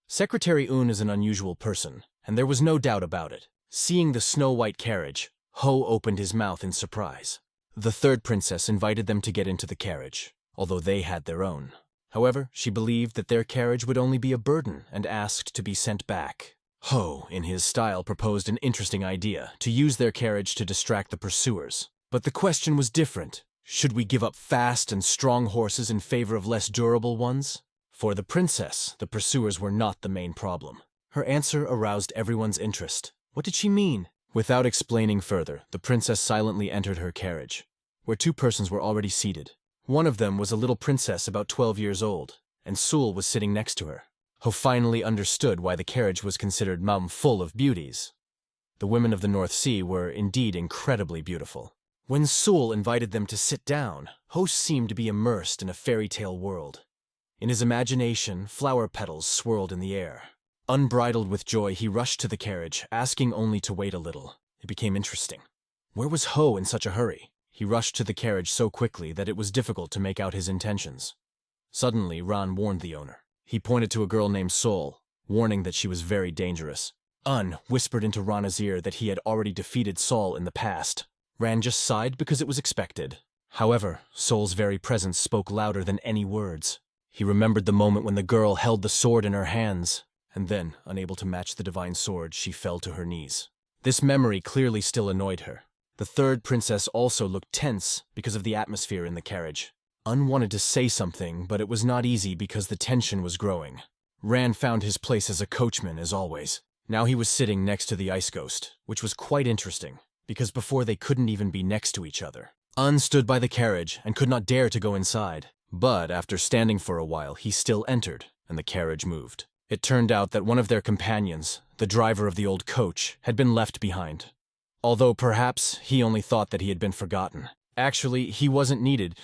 Secretary Un is an unusual person, and there was no doubt about it. Seeing the snow-white carriage, Ho opened his mouth in surprise. The third princess invited them to get into the carriage, although they had their own. However, she believed that their carriage would only be a burden and asked to be sent back. Ho, in his style, proposed an interesting idea, to use their carriage to distract the pursuers. But the question was different. Should we give up fast and strong horses in favor of less durable ones? For the princess, the pursuers were not the main problem. Her answer aroused everyone's interest. What did she mean? Without explaining further, the princess silently entered her carriage, where two persons were already seated. One of them was a little princess about 12 years old, and Sul was sitting next to her. Ho finally understood why the carriage was considered full of beauties. The women of the North Sea were indeed incredibly beautiful. When Sul invited them to sit down, Ho seemed to be immersed in a fairy tale world. In his imagination, flower petals swirled in the air. Unbridled with joy, he rushed to the carriage, asking only to wait a little. It became interesting. Where was Ho in such a hurry? He rushed to the carriage so quickly that it was difficult to make out his intentions. Suddenly, Ran warned the owner. He pointed to a girl named Sol, warning that she was very dangerous. Un whispered into Rana's ear that he had already defeated Sol in the past. Ran just sighed because it was expected. However, Sol's very presence spoke louder than any words. He remembered the moment when the girl held the sword in her hands, and then, unable to match the divine sword, she fell to her knees. This memory clearly still annoyed her. The third princess also looked tense because of the atmosphere in the carriage. Un wanted to say something, but it was not easy because the tension was growing. Ran found his place as a coachman, as always. Now he was sitting next to the ice ghost, which was quite interesting, because before they couldn't even be next to each other. Un stood by the carriage and could not dare to go inside, but after standing for a while, he still entered, and the carriage moved. It turned out that one of their companions, the driver of the old coach, had been left behind. Although perhaps he only thought that he had been forgotten. Actually, he wasn't needed,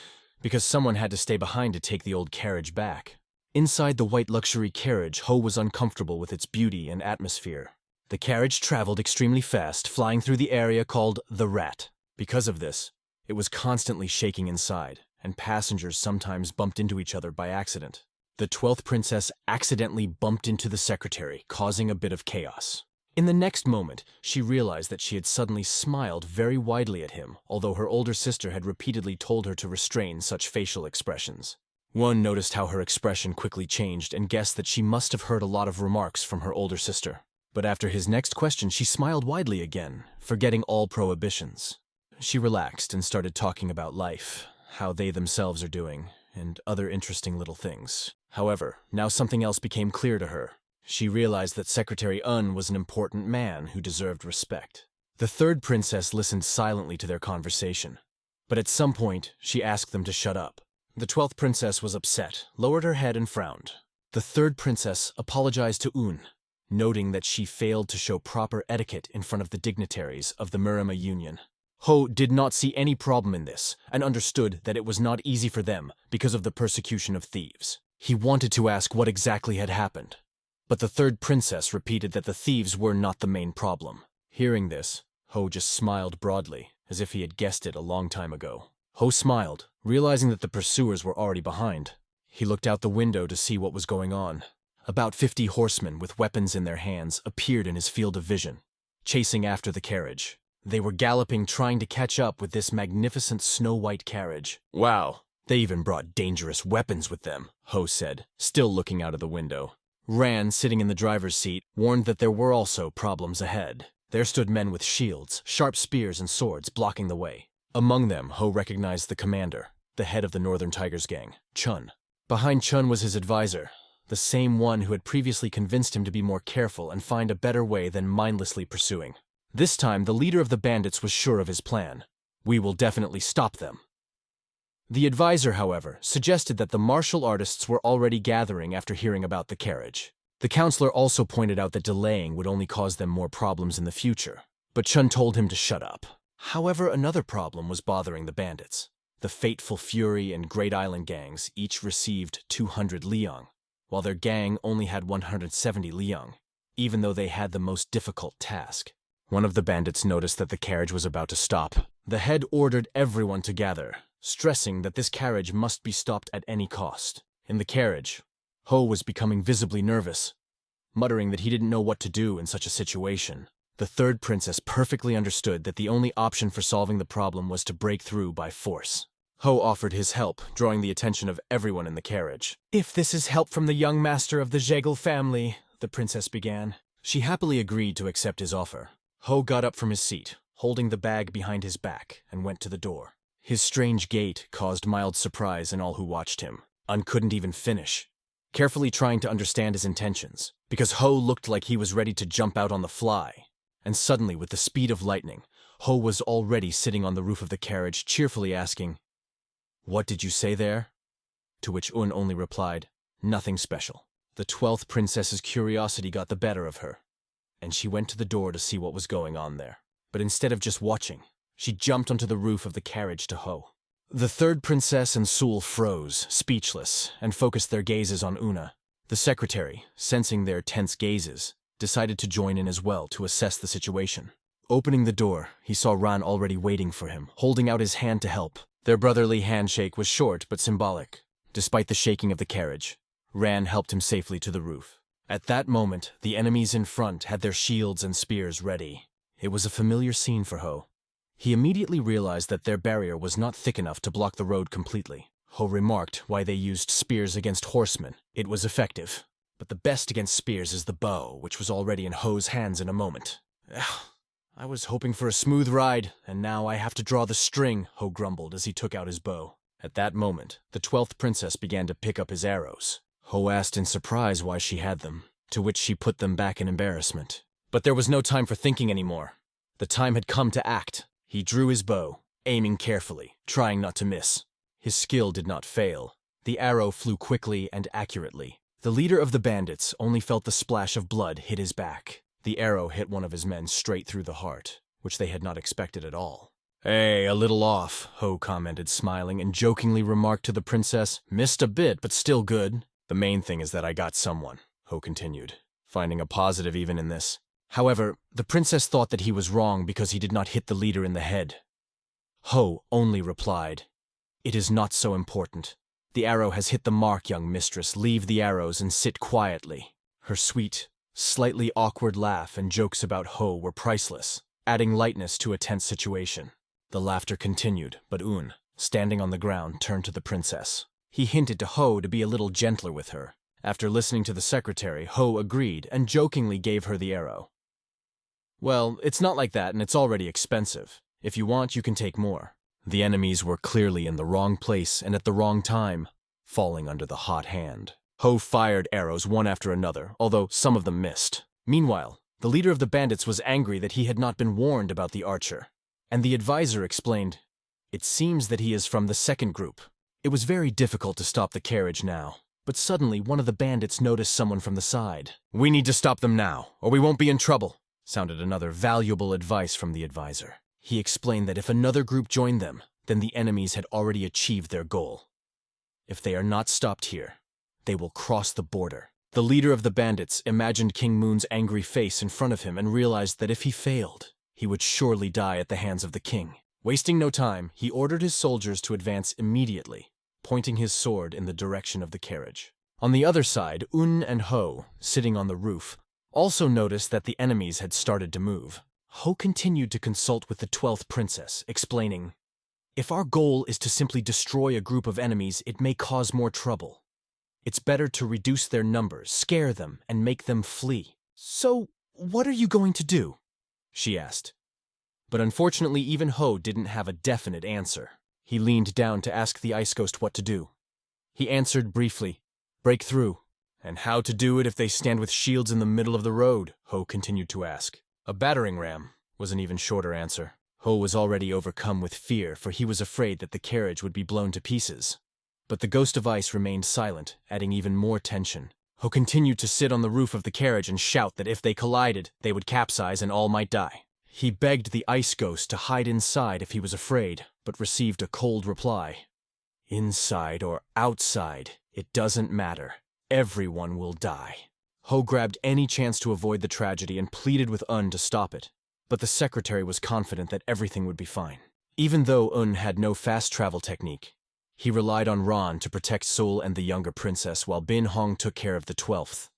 because someone had to stay behind to take the old carriage back. Inside the white luxury carriage, Ho was uncomfortable with its beauty and atmosphere. The carriage traveled extremely fast, flying through the area called the Rat. Because of this, it was constantly shaking inside, and passengers sometimes bumped into each other by accident. The 12th princess accidentally bumped into the secretary, causing a bit of chaos. In the next moment, she realized that she had suddenly smiled very widely at him, although her older sister had repeatedly told her to restrain such facial expressions. One noticed how her expression quickly changed and guessed that she must have heard a lot of remarks from her older sister. But after his next question, she smiled widely again, forgetting all prohibitions. She relaxed and started talking about life, how they themselves are doing, and other interesting little things. However, now something else became clear to her. She realized that Secretary Un was an important man who deserved respect. The 3rd princess listened silently to their conversation, but at some point, she asked them to shut up. The 12th princess was upset, lowered her head and frowned. The 3rd princess apologized to Un, noting that she failed to show proper etiquette in front of the dignitaries of the Murim Union. Ho did not see any problem in this, and understood that it was not easy for them because of the persecution of thieves. He wanted to ask what exactly had happened, but the 3rd princess repeated that the thieves were not the main problem. Hearing this, Ho just smiled broadly, as if he had guessed it a long time ago. Ho smiled, realizing that the pursuers were already behind. He looked out the window to see what was going on. About 50 horsemen with weapons in their hands appeared in his field of vision, chasing after the carriage. They were galloping, trying to catch up with this magnificent snow-white carriage. Wow, they even brought dangerous weapons with them, Ho said, still looking out of the window. Ran, sitting in the driver's seat, warned that there were also problems ahead. There stood men with shields, sharp spears and swords blocking the way. Among them, Ho recognized the commander, the head of the Northern Tigers gang, Chun. Behind Chun was his advisor, the same one who had previously convinced him to be more careful and find a better way than mindlessly pursuing. This time, the leader of the bandits was sure of his plan. We will definitely stop them. The advisor, however, suggested that the martial artists were already gathering after hearing about the carriage. The counselor also pointed out that delaying would only cause them more problems in the future, but Chun told him to shut up. However, another problem was bothering the bandits. The Fateful Fury and Great Island gangs each received 200 liang, while their gang only had 170 liang, even though they had the most difficult task. One of the bandits noticed that the carriage was about to stop. The head ordered everyone to gather, stressing that this carriage must be stopped at any cost. In the carriage, Ho was becoming visibly nervous, muttering that he didn't know what to do in such a situation. The 3rd princess perfectly understood that the only option for solving the problem was to break through by force. Ho offered his help, drawing the attention of everyone in the carriage. If this is help from the young master of the Jaegel family, the princess began. She happily agreed to accept his offer. Ho got up from his seat, holding the bag behind his back, and went to the door. His strange gait caused mild surprise in all who watched him. Un couldn't even finish, carefully trying to understand his intentions, because Ho looked like he was ready to jump out on the fly. And suddenly, with the speed of lightning, Ho was already sitting on the roof of the carriage, cheerfully asking, "What did you say there?" To which Un only replied, "Nothing special." The 12th princess's curiosity got the better of her, and she went to the door to see what was going on there. But instead of just watching, she jumped onto the roof of the carriage to Ho. The 3rd princess and Sul froze, speechless, and focused their gazes on Una. The secretary, sensing their tense gazes, decided to join in as well to assess the situation. Opening the door, he saw Ran already waiting for him, holding out his hand to help. Their brotherly handshake was short but symbolic. Despite the shaking of the carriage, Ran helped him safely to the roof. At that moment, the enemies in front had their shields and spears ready. It was a familiar scene for Ho. He immediately realized that their barrier was not thick enough to block the road completely. Ho remarked why they used spears against horsemen. It was effective. But the best against spears is the bow, which was already in Ho's hands in a moment. I was hoping for a smooth ride, and now I have to draw the string, Ho grumbled as he took out his bow. At that moment, the 12th princess began to pick up his arrows. Ho asked in surprise why she had them, to which she put them back in embarrassment. But there was no time for thinking anymore. The time had come to act. He drew his bow, aiming carefully, trying not to miss. His skill did not fail. The arrow flew quickly and accurately. The leader of the bandits only felt the splash of blood hit his back. The arrow hit one of his men straight through the heart, which they had not expected at all. "Hey, a little off," Ho commented, smiling, and jokingly remarked to the princess, "Missed a bit, but still good." "The main thing is that I got someone," Ho continued, finding a positive even in this. However, the princess thought that he was wrong because he did not hit the leader in the head. Ho only replied, "It is not so important. The arrow has hit the mark, young mistress. Leave the arrows and sit quietly." Her sweet, slightly awkward laugh and jokes about Ho were priceless, adding lightness to a tense situation. The laughter continued, but Un, standing on the ground, turned to the princess. He hinted to Ho to be a little gentler with her. After listening to the secretary, Ho agreed and jokingly gave her the arrow. "Well, it's not like that, and it's already expensive. If you want, you can take more." The enemies were clearly in the wrong place and at the wrong time, falling under the hot hand. Ho fired arrows one after another, although some of them missed. Meanwhile, the leader of the bandits was angry that he had not been warned about the archer, and the advisor explained, "It seems that he is from the second group." It was very difficult to stop the carriage now, but suddenly one of the bandits noticed someone from the side. "We need to stop them now, or we won't be in trouble," sounded another valuable advice from the advisor. He explained that if another group joined them, then the enemies had already achieved their goal. If they are not stopped here, they will cross the border. The leader of the bandits imagined King Moon's angry face in front of him and realized that if he failed, he would surely die at the hands of the king. Wasting no time, he ordered his soldiers to advance immediately, pointing his sword in the direction of the carriage. On the other side, Un and Ho, sitting on the roof, also noticed that the enemies had started to move. Ho continued to consult with the 12th princess, explaining, "If our goal is to simply destroy a group of enemies, it may cause more trouble. It's better to reduce their numbers, scare them, and make them flee." "So, what are you going to do?" she asked. But unfortunately, even Ho didn't have a definite answer. He leaned down to ask the ice ghost what to do. He answered briefly, "Break through." "And how to do it if they stand with shields in the middle of the road?" Ho continued to ask. "A battering ram," was an even shorter answer. Ho was already overcome with fear, for he was afraid that the carriage would be blown to pieces. But the ghost of ice remained silent, adding even more tension. Ho continued to sit on the roof of the carriage and shout that if they collided, they would capsize and all might die. He begged the ice ghost to hide inside if he was afraid, but received a cold reply. "Inside or outside, it doesn't matter. Everyone will die." Ho grabbed any chance to avoid the tragedy and pleaded with Un to stop it, but the secretary was confident that everything would be fine. Even though Un had no fast travel technique, he relied on Ron to protect Sol and the younger princess while Bin Hong took care of the 12th.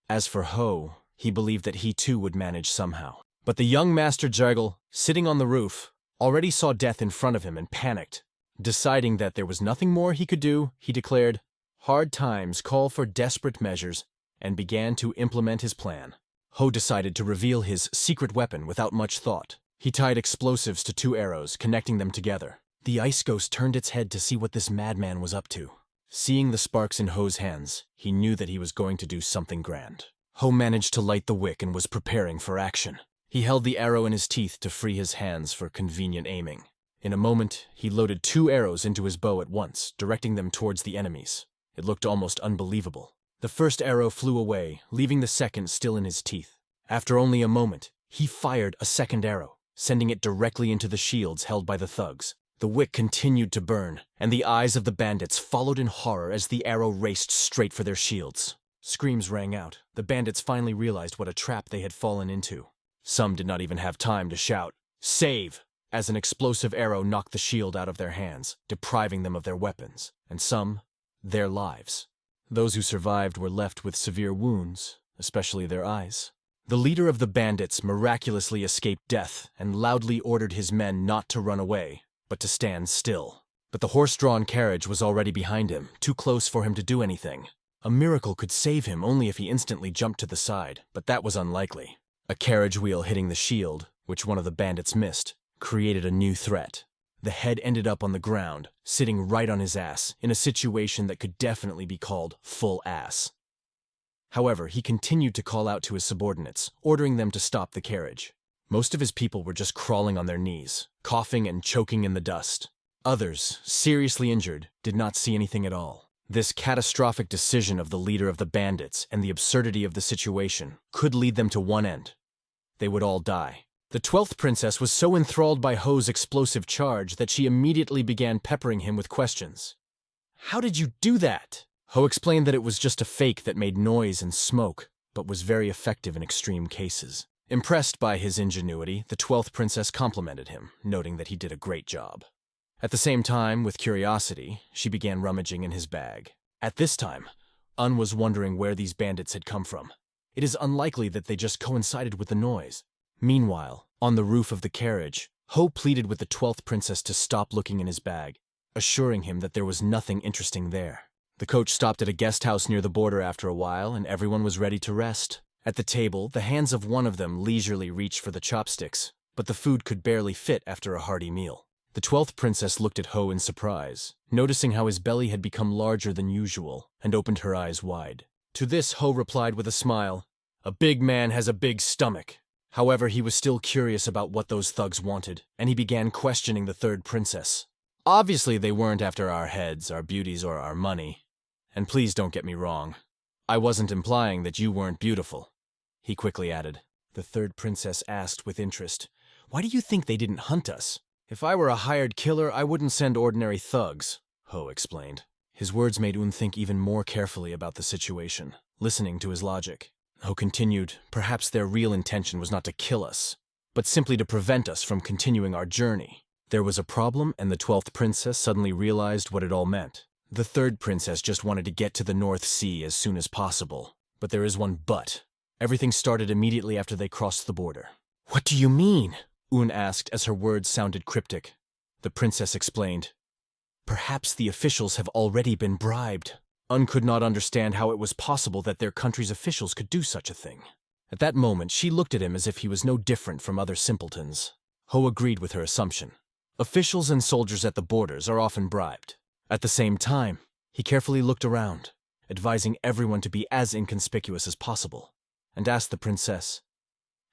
As for Ho, he believed that he too would manage somehow. But the young Master Jagel, sitting on the roof, already saw death in front of him and panicked. Deciding that there was nothing more he could do, he declared, "Hard times call for desperate measures," and began to implement his plan. Ho decided to reveal his secret weapon without much thought. He tied explosives to 2 arrows, connecting them together. The ice ghost turned its head to see what this madman was up to. Seeing the sparks in Ho's hands, he knew that he was going to do something grand. Ho managed to light the wick and was preparing for action. He held the arrow in his teeth to free his hands for convenient aiming. In a moment, he loaded 2 arrows into his bow at once, directing them towards the enemies. It looked almost unbelievable. The first arrow flew away, leaving the second still in his teeth. After only a moment, he fired a second arrow, sending it directly into the shields held by the thugs. The wick continued to burn, and the eyes of the bandits followed in horror as the arrow raced straight for their shields. Screams rang out. The bandits finally realized what a trap they had fallen into. Some did not even have time to shout, "Save!" as an explosive arrow knocked the shield out of their hands, depriving them of their weapons, and some, their lives. Those who survived were left with severe wounds, especially their eyes. The leader of the bandits miraculously escaped death and loudly ordered his men not to run away, but to stand still. But the horse-drawn carriage was already behind him, too close for him to do anything. A miracle could save him only if he instantly jumped to the side, but that was unlikely. A carriage wheel hitting the shield, which one of the bandits missed, created a new threat. The head ended up on the ground, sitting right on his ass, in a situation that could definitely be called full ass. However, he continued to call out to his subordinates, ordering them to stop the carriage. Most of his people were just crawling on their knees, coughing and choking in the dust. Others, seriously injured, did not see anything at all. This catastrophic decision of the leader of the bandits and the absurdity of the situation could lead them to one end. They would all die. The 12th princess was so enthralled by Ho's explosive charge that she immediately began peppering him with questions. "How did you do that?" Ho explained that it was just a fake that made noise and smoke, but was very effective in extreme cases. Impressed by his ingenuity, the 12th princess complimented him, noting that he did a great job. At the same time, with curiosity, she began rummaging in his bag. At this time, Un was wondering where these bandits had come from. It is unlikely that they just coincided with the noise. Meanwhile, on the roof of the carriage, Ho pleaded with the 12th princess to stop looking in his bag, assuring him that there was nothing interesting there. The coach stopped at a guest house near the border after a while, and everyone was ready to rest. At the table, the hands of one of them leisurely reached for the chopsticks, but the food could barely fit after a hearty meal. The 12th princess looked at Ho in surprise, noticing how his belly had become larger than usual, and opened her eyes wide. To this, Ho replied with a smile, "A big man has a big stomach." However, he was still curious about what those thugs wanted, and he began questioning the 3rd princess. "Obviously, they weren't after our heads, our beauties, or our money. And please don't get me wrong. I wasn't implying that you weren't beautiful," he quickly added. The 3rd princess asked with interest, "Why do you think they didn't hunt us?" "If I were a hired killer, I wouldn't send ordinary thugs," Ho explained. His words made Un think even more carefully about the situation, listening to his logic. Ho continued, "Perhaps their real intention was not to kill us, but simply to prevent us from continuing our journey." There was a problem, and the 12th princess suddenly realized what it all meant. The 3rd princess just wanted to get to the North Sea as soon as possible. But there is one but. Everything started immediately after they crossed the border. "What do you mean?" Un asked as her words sounded cryptic. The princess explained, "Perhaps the officials have already been bribed." Un could not understand how it was possible that their country's officials could do such a thing. At that moment, she looked at him as if he was no different from other simpletons. Ho agreed with her assumption. Officials and soldiers at the borders are often bribed. At the same time, he carefully looked around, advising everyone to be as inconspicuous as possible, and asked the princess,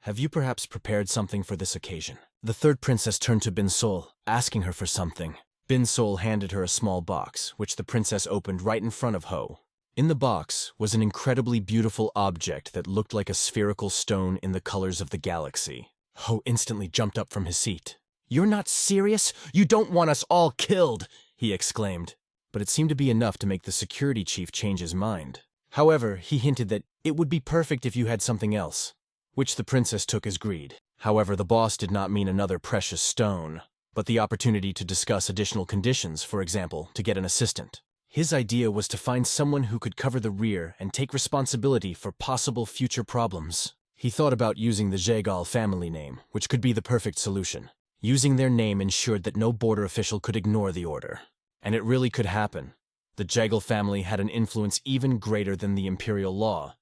"Have you perhaps prepared something for this occasion?" The 3rd princess turned to Bin Sol, asking her for something. Bin Sol handed her a small box, which the princess opened right in front of Ho. In the box was an incredibly beautiful object that looked like a spherical stone in the colors of the galaxy. Ho instantly jumped up from his seat. "You're not serious? You don't want us all killed!" he exclaimed. But it seemed to be enough to make the security chief change his mind. However, he hinted that it would be perfect if you had something else, which the princess took as greed. However, the boss did not mean another precious stone, but the opportunity to discuss additional conditions, for example, to get an assistant. His idea was to find someone who could cover the rear and take responsibility for possible future problems. He thought about using the Jegal family name, which could be the perfect solution. Using their name ensured that no border official could ignore the order. And it really could happen. The Jegal family had an influence even greater than the imperial law.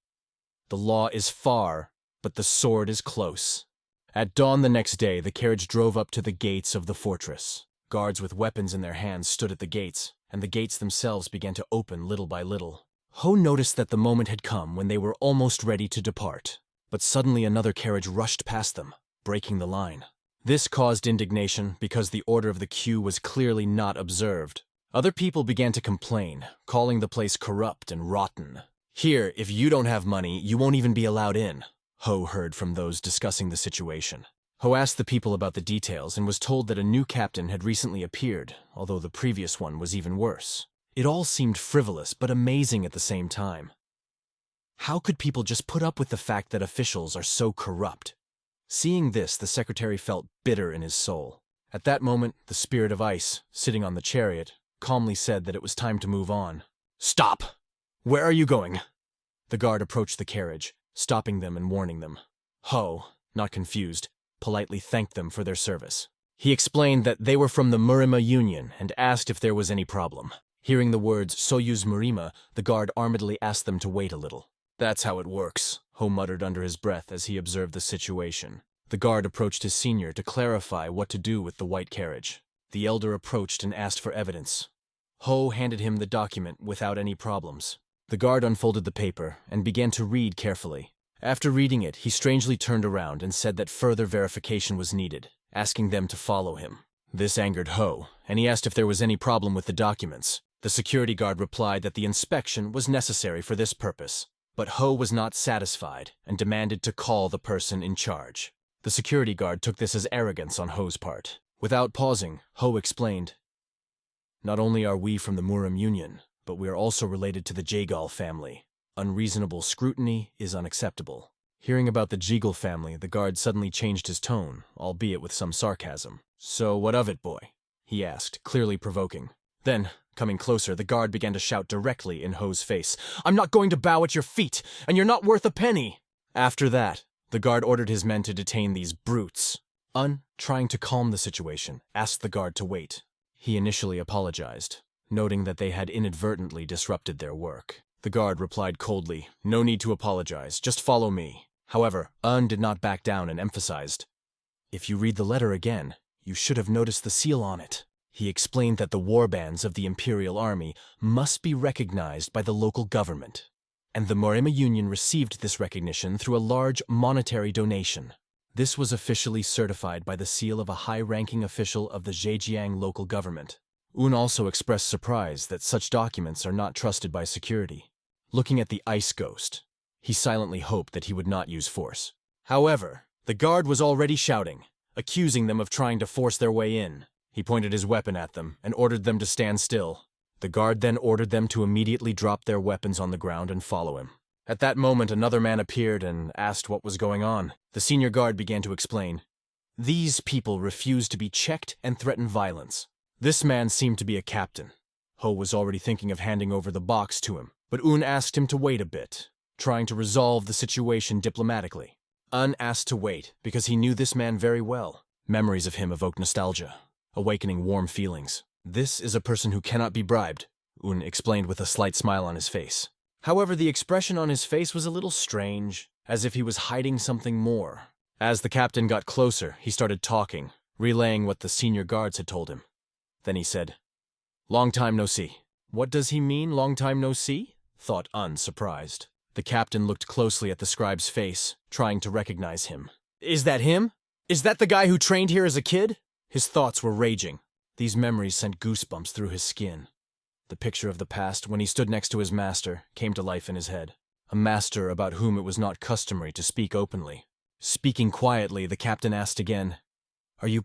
The law is far, but the sword is close. At dawn the next day, the carriage drove up to the gates of the fortress. Guards with weapons in their hands stood at the gates, and the gates themselves began to open little by little. Ho noticed that the moment had come when they were almost ready to depart. But suddenly another carriage rushed past them, breaking the line. This caused indignation because the order of the queue was clearly not observed. Other people began to complain, calling the place corrupt and rotten. "Here, if you don't have money, you won't even be allowed in," Ho heard from those discussing the situation. Ho asked the people about the details and was told that a new captain had recently appeared, although the previous one was even worse. It all seemed frivolous but amazing at the same time. How could people just put up with the fact that officials are so corrupt? Seeing this, the secretary felt bitter in his soul. At that moment, the spirit of ice, sitting on the chariot, calmly said that it was time to move on. "Stop! Where are you going?" The guard approached the carriage, stopping them and warning them. Ho, not confused, politely thanked them for their service. He explained that they were from the Murim Union and asked if there was any problem. Hearing the words Soyuz Murima, the guard armedly asked them to wait a little. "That's how it works," Ho muttered under his breath as he observed the situation. The guard approached his senior to clarify what to do with the white carriage. The elder approached and asked for evidence. Ho handed him the document without any problems. The guard unfolded the paper and began to read carefully. After reading it, he strangely turned around and said that further verification was needed, asking them to follow him. This angered Ho, and he asked if there was any problem with the documents. The security guard replied that the inspection was necessary for this purpose, but Ho was not satisfied and demanded to call the person in charge. The security guard took this as arrogance on Ho's part. Without pausing, Ho explained, "Not only are we from the Murim Union, but we are also related to the Jagal family. Unreasonable scrutiny is unacceptable." Hearing about the Jagal family, the guard suddenly changed his tone, albeit with some sarcasm. "So what of it, boy?" he asked, clearly provoking. Then, coming closer, the guard began to shout directly in Ho's face, "I'm not going to bow at your feet, and you're not worth a penny!" After that, the guard ordered his men to detain these brutes. Trying to calm the situation, asked the guard to wait. He initially apologized, noting that they had inadvertently disrupted their work. The guard replied coldly, "No need to apologize, just follow me." However, did not back down and emphasized, "If you read the letter again, you should have noticed the seal on it." He explained that the warbands of the Imperial Army must be recognized by the local government, and the Murim Union received this recognition through a large monetary donation. This was officially certified by the seal of a high-ranking official of the Zhejiang local government. Also expressed surprise that such documents are not trusted by security. Looking at the ice ghost, he silently hoped that he would not use force. However, the guard was already shouting, accusing them of trying to force their way in. He pointed his weapon at them and ordered them to stand still. The guard then ordered them to immediately drop their weapons on the ground and follow him. At that moment, another man appeared and asked what was going on. The senior guard began to explain. These people refused to be checked and threatened violence. This man seemed to be a captain. Ho was already thinking of handing over the box to him, but asked him to wait a bit, trying to resolve the situation diplomatically. Asked to wait because he knew this man very well. Memories of him evoked nostalgia, awakening warm feelings. "This is a person who cannot be bribed," explained with a slight smile on his face. However, the expression on his face was a little strange, as if he was hiding something more. As the captain got closer, he started talking, relaying what the senior guards had told him. Then he said, "Long time no see." "What does he mean, long time no see?" thought surprised. The captain looked closely at the scribe's face, trying to recognize him. "Is that him? Is that the guy who trained here as a kid?" His thoughts were raging. These memories sent goosebumps through his skin. The picture of the past, when he stood next to his master, came to life in his head. A master about whom it was not customary to speak openly. Speaking quietly, the captain asked again, "Are you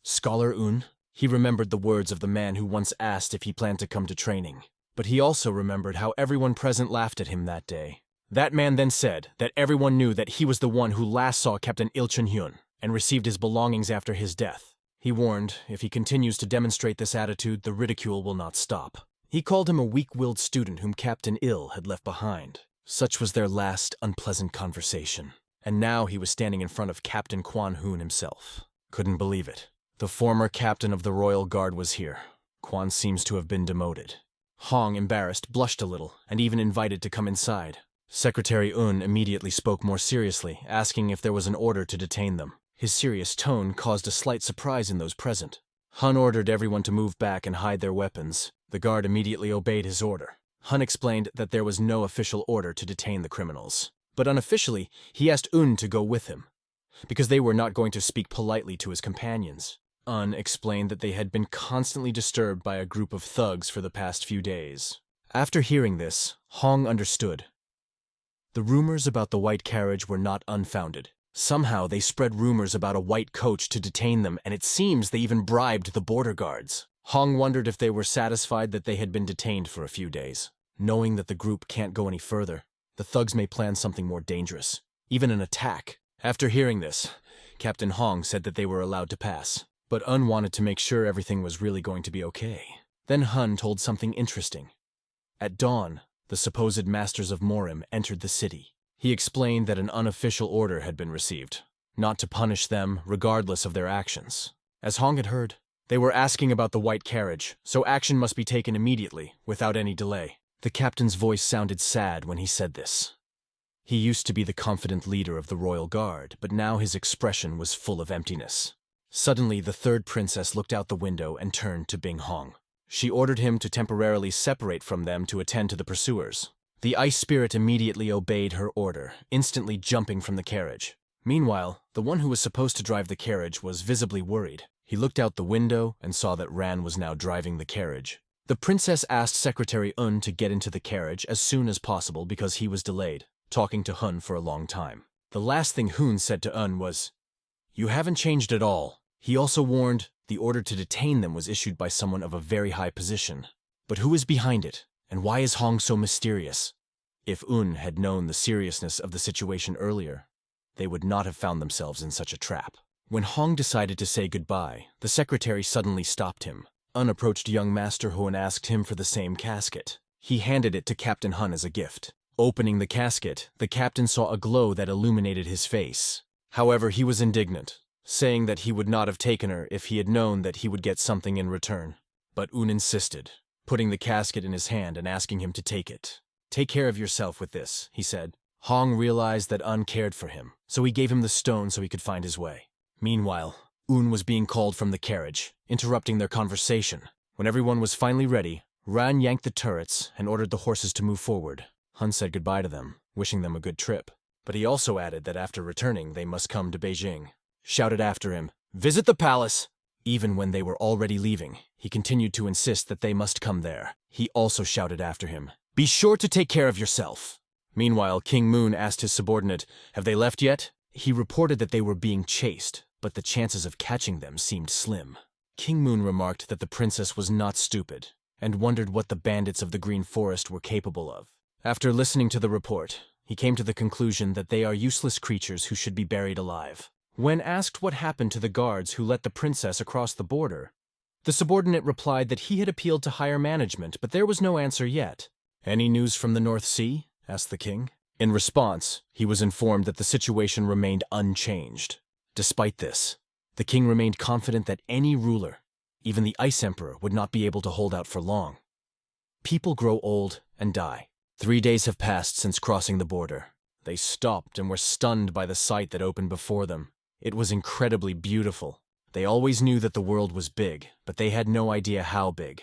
Scholar Un?" He remembered the words of the man who once asked if he planned to come to training. But he also remembered how everyone present laughed at him that day. That man then said that everyone knew that he was the one who last saw Captain Hyun and received his belongings after his death. He warned, if he continues to demonstrate this attitude, the ridicule will not stop. He called him a weak-willed student whom Captain had left behind. Such was their last unpleasant conversation. And now he was standing in front of Captain Quan Hoon himself. Couldn't believe it. The former captain of the Royal Guard was here. Quan seems to have been demoted. Hong, embarrassed, blushed a little, and even invited to come inside. Secretary immediately spoke more seriously, asking if there was an order to detain them. His serious tone caused a slight surprise in those present. Hun ordered everyone to move back and hide their weapons. The guard immediately obeyed his order. Hun explained that there was no official order to detain the criminals. But unofficially, he asked to go with him, because they were not going to speak politely to his companions. Explained that they had been constantly disturbed by a group of thugs for the past few days. After hearing this, Hong understood. The rumors about the white carriage were not unfounded. Somehow they spread rumors about a white coach to detain them, and it seems they even bribed the border guards. Hong wondered if they were satisfied that they had been detained for a few days. Knowing that the group can't go any further, the thugs may plan something more dangerous, even an attack. After hearing this, Captain Hong said that they were allowed to pass. But wanted to make sure everything was really going to be okay. Then Hun told something interesting. At dawn, the supposed masters of Murim entered the city. He explained that an unofficial order had been received, not to punish them regardless of their actions. As Hong had heard, they were asking about the white carriage, so action must be taken immediately, without any delay. The captain's voice sounded sad when he said this. He used to be the confident leader of the Royal Guard, but now his expression was full of emptiness. Suddenly, the third princess looked out the window and turned to Bing Hong. She ordered him to temporarily separate from them to attend to the pursuers. The ice spirit immediately obeyed her order, instantly jumping from the carriage. Meanwhile, the one who was supposed to drive the carriage was visibly worried. He looked out the window and saw that Ran was now driving the carriage. The princess asked Secretary Un to get into the carriage as soon as possible because he was delayed, talking to Hun for a long time. The last thing Hun said to Un was, "You haven't changed at all." He also warned the order to detain them was issued by someone of a very high position. But who is behind it, and why is Hong so mysterious? If Un had known the seriousness of the situation earlier, they would not have found themselves in such a trap. When Hong decided to say goodbye, the secretary suddenly stopped him. Un approached young Master Ho and asked him for the same casket. He handed it to Captain Hun as a gift. Opening the casket, the captain saw a glow that illuminated his face. However, he was indignant, saying that he would not have taken her if he had known that he would get something in return. But Un insisted, putting the casket in his hand and asking him to take it. "Take care of yourself with this," he said. Hong realized that Un cared for him, so he gave him the stone so he could find his way. Meanwhile, Un was being called from the carriage, interrupting their conversation. When everyone was finally ready, Ran yanked the turrets and ordered the horses to move forward. Hun said goodbye to them, wishing them a good trip. But he also added that after returning, they must come to Beijing. Shouted after him, "Visit the palace!" Even when they were already leaving, he continued to insist that they must come there. He also shouted after him, "Be sure to take care of yourself." Meanwhile, King Moon asked his subordinate, "Have they left yet?" He reported that they were being chased, but the chances of catching them seemed slim. King Moon remarked that the princess was not stupid, and wondered what the bandits of the Green Forest were capable of. After listening to the report, he came to the conclusion that they are useless creatures who should be buried alive. When asked what happened to the guards who let the princess across the border, the subordinate replied that he had appealed to higher management, but there was no answer yet. "Any news from the North Sea?" asked the king. In response, he was informed that the situation remained unchanged. Despite this, the king remained confident that any ruler, even the Ice Emperor, would not be able to hold out for long. People grow old and die. 3 days have passed since crossing the border. They stopped and were stunned by the sight that opened before them. It was incredibly beautiful. They always knew that the world was big, but they had no idea how big.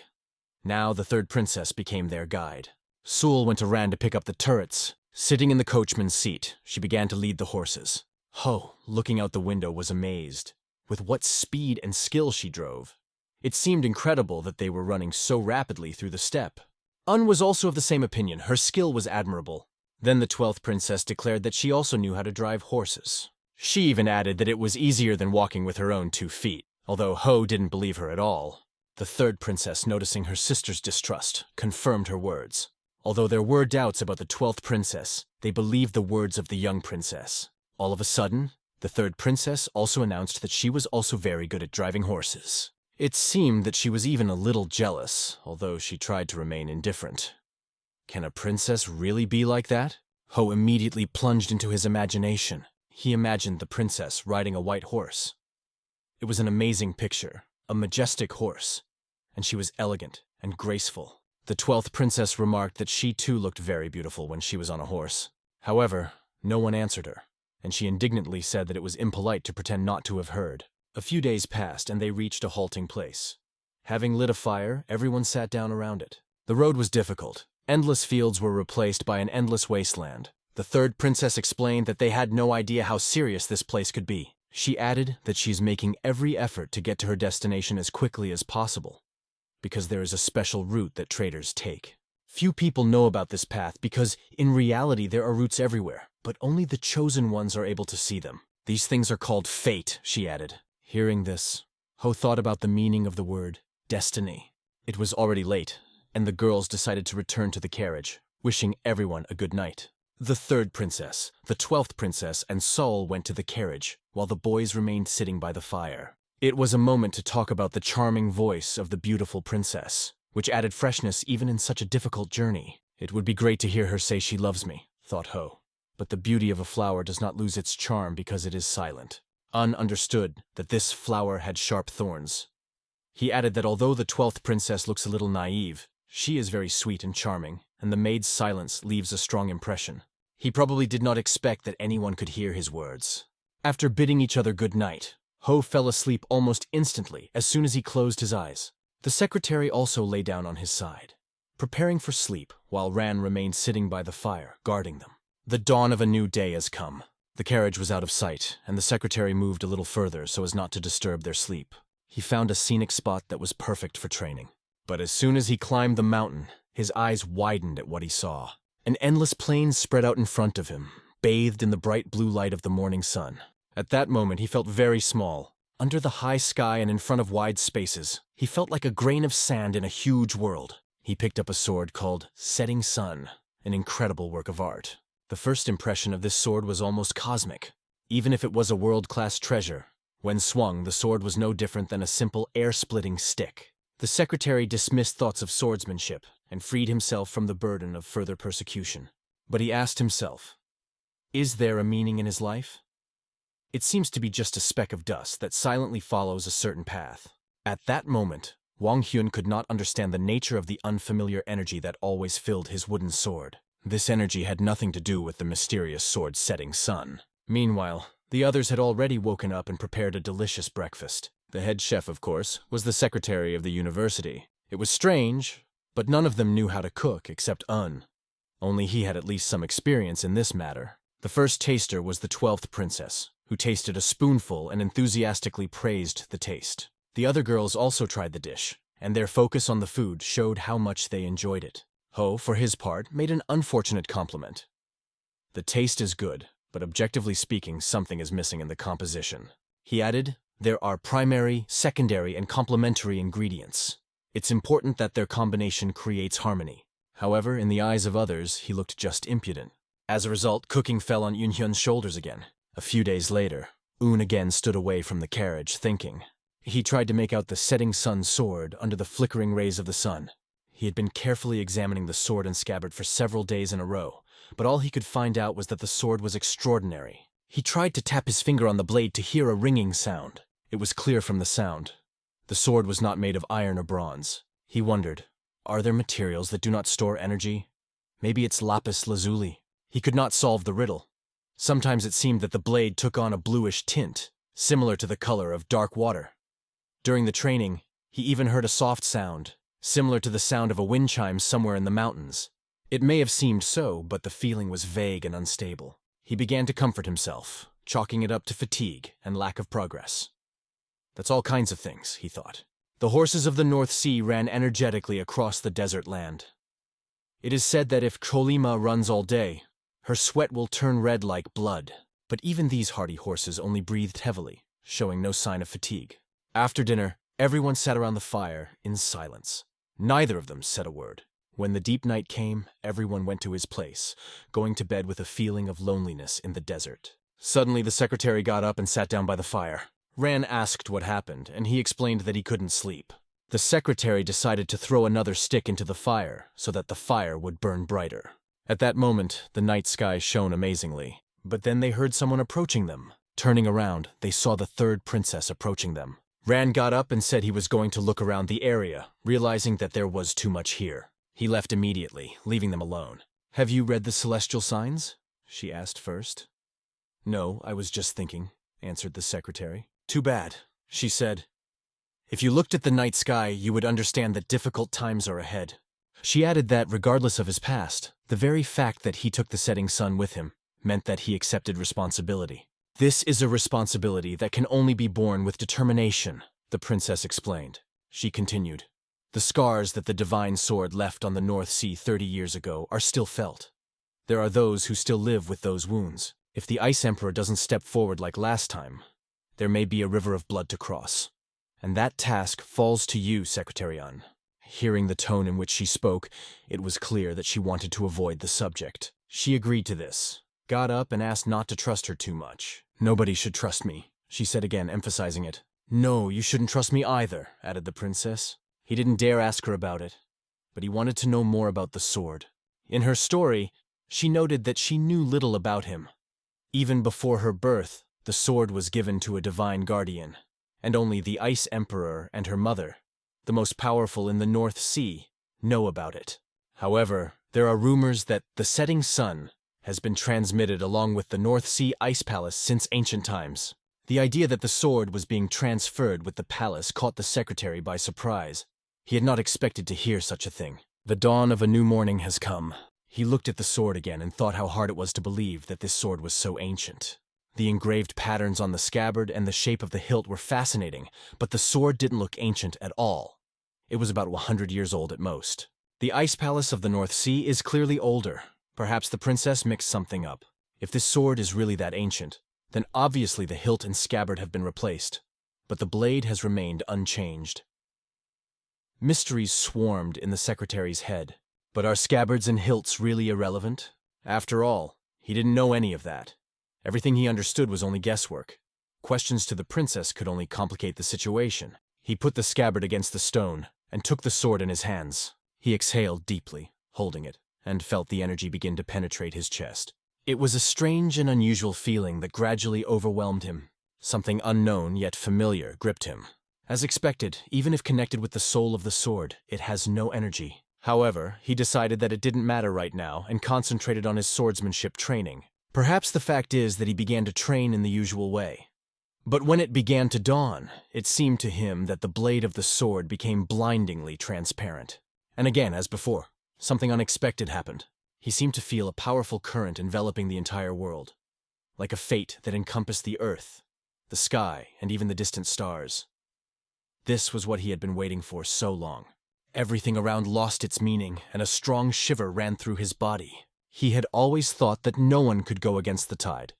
Now the third princess became their guide. Sul went to Ran to pick up the turrets. Sitting in the coachman's seat, she began to lead the horses. Ho, looking out the window, was amazed. With what speed and skill she drove. It seemed incredible that they were running so rapidly through the steppe. Un was also of the same opinion. Her skill was admirable. Then the 12th princess declared that she also knew how to drive horses. She even added that it was easier than walking with her own 2 feet, although Ho didn't believe her at all. The third princess, noticing her sister's distrust, confirmed her words. Although there were doubts about the 12th princess, they believed the words of the young princess. All of a sudden, the third princess also announced that she was also very good at driving horses. It seemed that she was even a little jealous, although she tried to remain indifferent. Can a princess really be like that? Ho immediately plunged into his imagination. He imagined the princess riding a white horse. It was an amazing picture, a majestic horse, and she was elegant and graceful. The 12th princess remarked that she too looked very beautiful when she was on a horse. However, no one answered her, and she indignantly said that it was impolite to pretend not to have heard. A few days passed, and they reached a halting place. Having lit a fire, everyone sat down around it. The road was difficult. Endless fields were replaced by an endless wasteland. The third princess explained that they had no idea how serious this place could be. She added that she's making every effort to get to her destination as quickly as possible, because there is a special route that traders take. Few people know about this path because, in reality, there are routes everywhere, but only the chosen ones are able to see them. These things are called fate, she added. Hearing this, Ho thought about the meaning of the word destiny. It was already late, and the girls decided to return to the carriage, wishing everyone a good night. The third princess, the 12th princess, and Sol went to the carriage, while the boys remained sitting by the fire. It was a moment to talk about the charming voice of the beautiful princess, which added freshness even in such a difficult journey. It would be great to hear her say she loves me, thought Ho. But the beauty of a flower does not lose its charm because it is silent. Un understood that this flower had sharp thorns. He added that although the 12th princess looks a little naive, she is very sweet and charming, and the maid's silence leaves a strong impression. He probably did not expect that anyone could hear his words. After bidding each other good night, Ho fell asleep almost instantly as soon as he closed his eyes. The secretary also lay down on his side, preparing for sleep, while Ran remained sitting by the fire, guarding them. The dawn of a new day has come. The carriage was out of sight, and the secretary moved a little further so as not to disturb their sleep. He found a scenic spot that was perfect for training. But as soon as he climbed the mountain, his eyes widened at what he saw. An endless plain spread out in front of him, bathed in the bright blue light of the morning sun. At that moment, he felt very small. Under the high sky and in front of wide spaces, he felt like a grain of sand in a huge world. He picked up a sword called Setting Sun, an incredible work of art. The first impression of this sword was almost cosmic. Even if it was a world-class treasure, when swung, the sword was no different than a simple air-splitting stick. The secretary dismissed thoughts of swordsmanship and freed himself from the burden of further persecution. But he asked himself, is there a meaning in his life? It seems to be just a speck of dust that silently follows a certain path. At that moment, Hyun could not understand the nature of the unfamiliar energy that always filled his wooden sword. This energy had nothing to do with the mysterious sword Setting Sun. Meanwhile, the others had already woken up and prepared a delicious breakfast. The head chef, of course, was the secretary of the university. It was strange, but none of them knew how to cook except Un. Only he had at least some experience in this matter. The first taster was the 12th princess, who tasted a spoonful and enthusiastically praised the taste. The other girls also tried the dish, and their focus on the food showed how much they enjoyed it. Ho, for his part, made an unfortunate compliment. The taste is good, but objectively speaking, something is missing in the composition. He added, there are primary, secondary, and complementary ingredients. It's important that their combination creates harmony. However, in the eyes of others, he looked just impudent. As a result, cooking fell on Hyun's shoulders again. A few days later, Un again stood away from the carriage, thinking. He tried to make out the Setting Sun sword under the flickering rays of the sun. He had been carefully examining the sword and scabbard for several days in a row, but all he could find out was that the sword was extraordinary. He tried to tap his finger on the blade to hear a ringing sound. It was clear from the sound. The sword was not made of iron or bronze. He wondered, are there materials that do not store energy? Maybe it's lapis lazuli. He could not solve the riddle. Sometimes it seemed that the blade took on a bluish tint, similar to the color of dark water. During the training, he even heard a soft sound, similar to the sound of a wind chime somewhere in the mountains. It may have seemed so, but the feeling was vague and unstable. He began to comfort himself, chalking it up to fatigue and lack of progress. That's all kinds of things, he thought. The horses of the North Sea ran energetically across the desert land. It is said that if Cholima runs all day, her sweat will turn red like blood. But even these hardy horses only breathed heavily, showing no sign of fatigue. After dinner, everyone sat around the fire in silence. Neither of them said a word. When the deep night came, everyone went to his place, going to bed with a feeling of loneliness in the desert. Suddenly, the secretary got up and sat down by the fire. Ran asked what happened, and he explained that he couldn't sleep. The secretary decided to throw another stick into the fire so that the fire would burn brighter. At that moment, the night sky shone amazingly. But then they heard someone approaching them. Turning around, they saw the third princess approaching them. Ran got up and said he was going to look around the area, realizing that there was too much here. He left immediately, leaving them alone. Have you read the celestial signs? She asked first. No, I was just thinking, answered the secretary. Too bad, she said. If you looked at the night sky, you would understand that difficult times are ahead. She added that, regardless of his past, the very fact that he took the setting sun with him meant that he accepted responsibility. This is a responsibility that can only be borne with determination, the princess explained. She continued. The scars that the divine sword left on the North Sea 30 years ago are still felt. There are those who still live with those wounds. If the Ice Emperor doesn't step forward like last time, there may be a river of blood to cross. And that task falls to you, Secretary Un. Hearing the tone in which she spoke, it was clear that she wanted to avoid the subject. She agreed to this, got up and asked not to trust her too much. Nobody should trust me, she said again, emphasizing it. No, you shouldn't trust me either, added the princess. He didn't dare ask her about it, but he wanted to know more about the sword. In her story, she noted that she knew little about him. Even before her birth, the sword was given to a divine guardian, and only the Ice Emperor and her mother, the most powerful in the North Sea, know about it. However, there are rumors that the setting sun has been transmitted along with the North Sea Ice Palace since ancient times. The idea that the sword was being transferred with the palace caught the secretary by surprise. He had not expected to hear such a thing. The dawn of a new morning has come. He looked at the sword again and thought how hard it was to believe that this sword was so ancient. The engraved patterns on the scabbard and the shape of the hilt were fascinating, but the sword didn't look ancient at all. It was about 100 years old at most. The ice palace of the North Sea is clearly older. Perhaps the princess mixed something up. If this sword is really that ancient, then obviously the hilt and scabbard have been replaced, but the blade has remained unchanged. Mysteries swarmed in the secretary's head. But are scabbards and hilts really irrelevant? After all, he didn't know any of that. Everything he understood was only guesswork. Questions to the princess could only complicate the situation. He put the scabbard against the stone and took the sword in his hands. He exhaled deeply, holding it, and felt the energy begin to penetrate his chest. It was a strange and unusual feeling that gradually overwhelmed him. Something unknown yet familiar gripped him. As expected, even if connected with the soul of the sword, it has no energy. However, he decided that it didn't matter right now and concentrated on his swordsmanship training. Perhaps the fact is that he began to train in the usual way. But when it began to dawn, it seemed to him that the blade of the sword became blindingly transparent. And again, as before, something unexpected happened. He seemed to feel a powerful current enveloping the entire world, like a fate that encompassed the earth, the sky, and even the distant stars. This was what he had been waiting for so long. Everything around lost its meaning, and a strong shiver ran through his body. He had always thought that no one could go against the tide,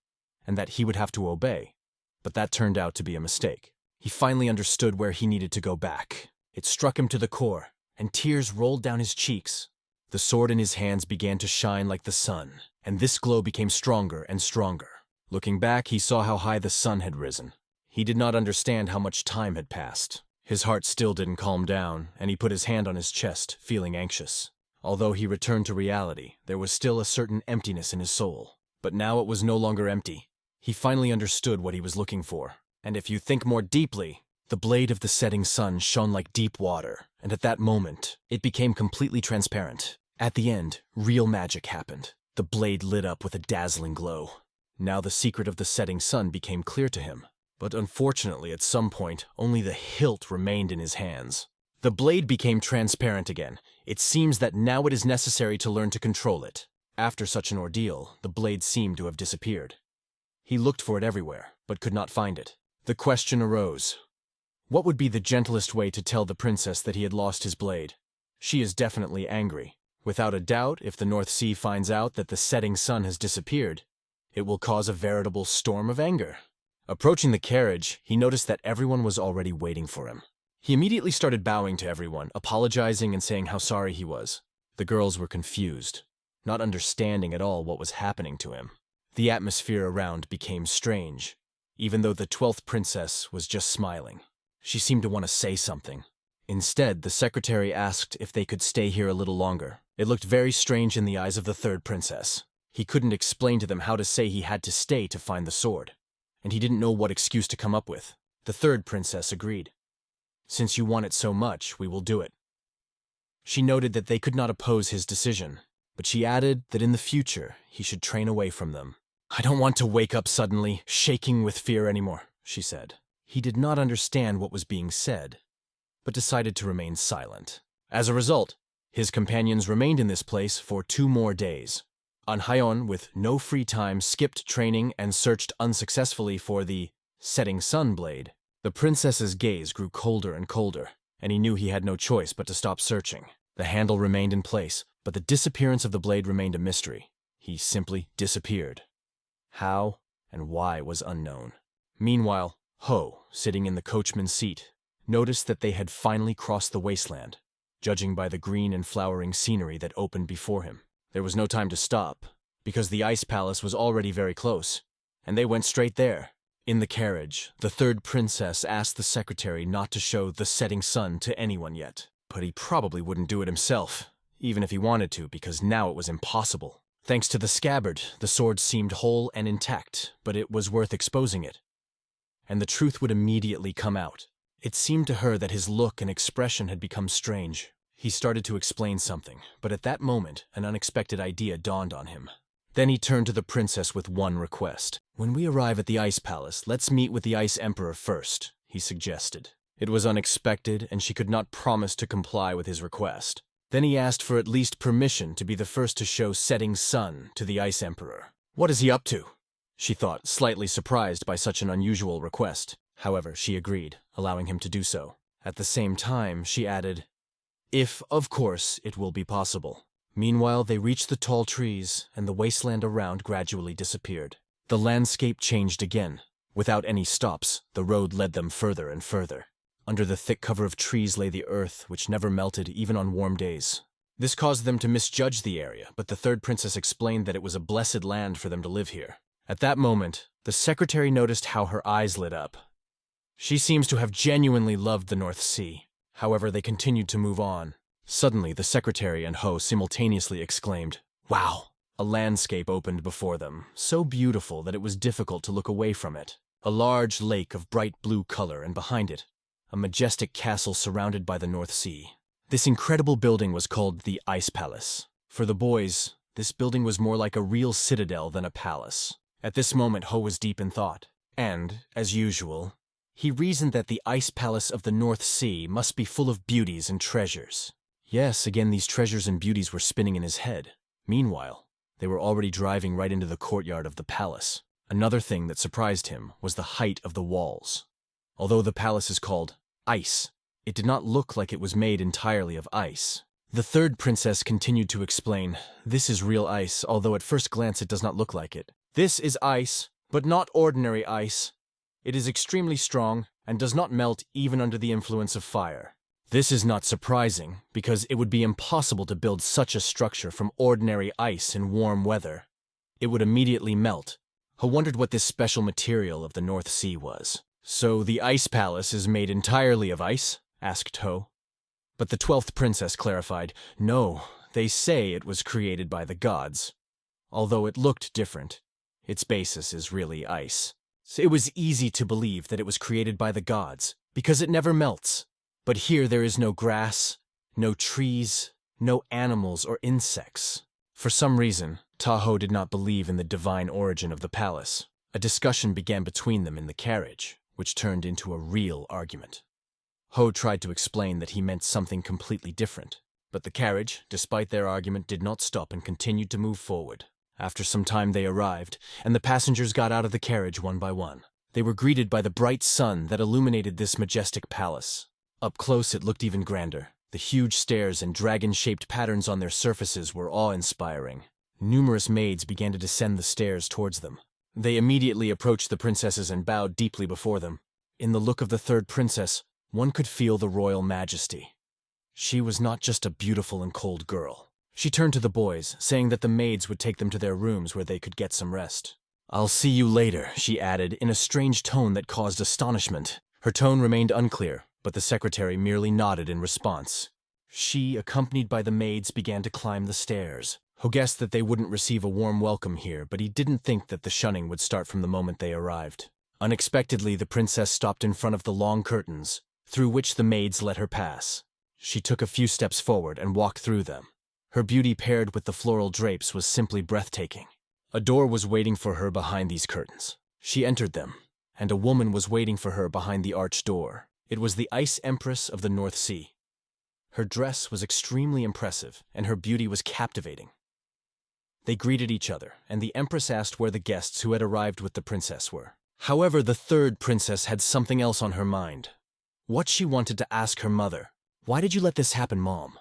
and that he would have to obey, but that turned out to be a mistake. He finally understood where he needed to go back. It struck him to the core, and tears rolled down his cheeks. The sword in his hands began to shine like the sun, and this glow became stronger and stronger. Looking back, he saw how high the sun had risen. He did not understand how much time had passed. His heart still didn't calm down, and he put his hand on his chest, feeling anxious. Although he returned to reality, there was still a certain emptiness in his soul. But now it was no longer empty. He finally understood what he was looking for. And if you think more deeply, the blade of the setting sun shone like deep water, and at that moment, it became completely transparent. At the end, real magic happened. The blade lit up with a dazzling glow. Now the secret of the setting sun became clear to him. But unfortunately, at some point, only the hilt remained in his hands. The blade became transparent again. It seems that now it is necessary to learn to control it. After such an ordeal, the blade seemed to have disappeared. He looked for it everywhere, but could not find it. The question arose. What would be the gentlest way to tell the princess that he had lost his blade? She is definitely angry. Without a doubt, if the North Sea finds out that the setting sun has disappeared, it will cause a veritable storm of anger. Approaching the carriage, he noticed that everyone was already waiting for him. He immediately started bowing to everyone, apologizing and saying how sorry he was. The girls were confused, not understanding at all what was happening to him. The atmosphere around became strange, even though the 12th princess was just smiling. She seemed to want to say something. Instead, the secretary asked if they could stay here a little longer. It looked very strange in the eyes of the 3rd princess. He couldn't explain to them how to say he had to stay to find the sword, and he didn't know what excuse to come up with. The 3rd princess agreed. Since you want it so much, we will do it. She noted that they could not oppose his decision, but she added that in the future, he should train away from them. I don't want to wake up suddenly, shaking with fear anymore, she said. He did not understand what was being said, but decided to remain silent. As a result, his companions remained in this place for 2 more days. Hyun, with no free time, skipped training and searched unsuccessfully for the setting sun blade. The princess's gaze grew colder and colder, and he knew he had no choice but to stop searching. The handle remained in place, but the disappearance of the blade remained a mystery. He simply disappeared. How and why was unknown. Meanwhile, Ho, sitting in the coachman's seat, noticed that they had finally crossed the wasteland, judging by the green and flowering scenery that opened before him. There was no time to stop, because the ice palace was already very close, and they went straight there. In the carriage, the 3rd princess asked the secretary not to show the setting sun to anyone yet. But he probably wouldn't do it himself, even if he wanted to, because now it was impossible. Thanks to the scabbard, the sword seemed whole and intact, but it was worth exposing it. And the truth would immediately come out. It seemed to her that his look and expression had become strange. He started to explain something, but at that moment, an unexpected idea dawned on him. Then he turned to the princess with one request. "When we arrive at the Ice Palace, let's meet with the Ice Emperor first," he suggested. It was unexpected, and she could not promise to comply with his request. Then he asked for at least permission to be the first to show setting sun to the Ice Emperor. What is he up to? She thought, slightly surprised by such an unusual request. However, she agreed, allowing him to do so. At the same time, she added, "If, of course, it will be possible." Meanwhile, they reached the tall trees, and the wasteland around gradually disappeared. The landscape changed again. Without any stops, the road led them further and further. Under the thick cover of trees lay the earth, which never melted even on warm days. This caused them to misjudge the area, but the third princess explained that it was a blessed land for them to live here. At that moment, the secretary noticed how her eyes lit up. She seems to have genuinely loved the North Sea. However, they continued to move on. Suddenly, the secretary and Ho simultaneously exclaimed, "Wow!" A landscape opened before them, so beautiful that it was difficult to look away from it. A large lake of bright blue color, and behind it, a majestic castle surrounded by the North Sea. This incredible building was called the Ice Palace. For the boys, this building was more like a real citadel than a palace. At this moment, Ho was deep in thought, and, as usual, he reasoned that the Ice Palace of the North Sea must be full of beauties and treasures. Yes, again, these treasures and beauties were spinning in his head. Meanwhile, they were already driving right into the courtyard of the palace. Another thing that surprised him was the height of the walls. Although the palace is called ice, it did not look like it was made entirely of ice. The third princess continued to explain, "This is real ice, although at first glance it does not look like it. This is ice, but not ordinary ice. It is extremely strong and does not melt even under the influence of fire." This is not surprising, because it would be impossible to build such a structure from ordinary ice in warm weather. It would immediately melt. Ho wondered what this special material of the North Sea was. "So the Ice Palace is made entirely of ice?" asked Ho. But the 12th princess clarified, "No, they say it was created by the gods. Although it looked different, its basis is really ice. So it was easy to believe that it was created by the gods, because it never melts. But here there is no grass, no trees, no animals or insects." For some reason, Taho did not believe in the divine origin of the palace. A discussion began between them in the carriage, which turned into a real argument. Ho tried to explain that he meant something completely different, but the carriage, despite their argument, did not stop and continued to move forward. After some time they arrived, and the passengers got out of the carriage one by one. They were greeted by the bright sun that illuminated this majestic palace. Up close it looked even grander. The huge stairs and dragon-shaped patterns on their surfaces were awe-inspiring. Numerous maids began to descend the stairs towards them. They immediately approached the princesses and bowed deeply before them. In the look of the third princess, one could feel the royal majesty. She was not just a beautiful and cold girl. She turned to the boys, saying that the maids would take them to their rooms where they could get some rest. "I'll see you later," she added, in a strange tone that caused astonishment. Her tone remained unclear, but the secretary merely nodded in response. She, accompanied by the maids, began to climb the stairs. Ho guessed that they wouldn't receive a warm welcome here, but he didn't think that the shunning would start from the moment they arrived. Unexpectedly, the princess stopped in front of the long curtains, through which the maids let her pass. She took a few steps forward and walked through them. Her beauty paired with the floral drapes was simply breathtaking. A door was waiting for her behind these curtains. She entered them, and a woman was waiting for her behind the arched door. It was the Ice Empress of the North Sea. Her dress was extremely impressive, and her beauty was captivating. They greeted each other, and the Empress asked where the guests who had arrived with the princess were. However, the third princess had something else on her mind. What she wanted to ask her mother. "Why did you let this happen, Mom?"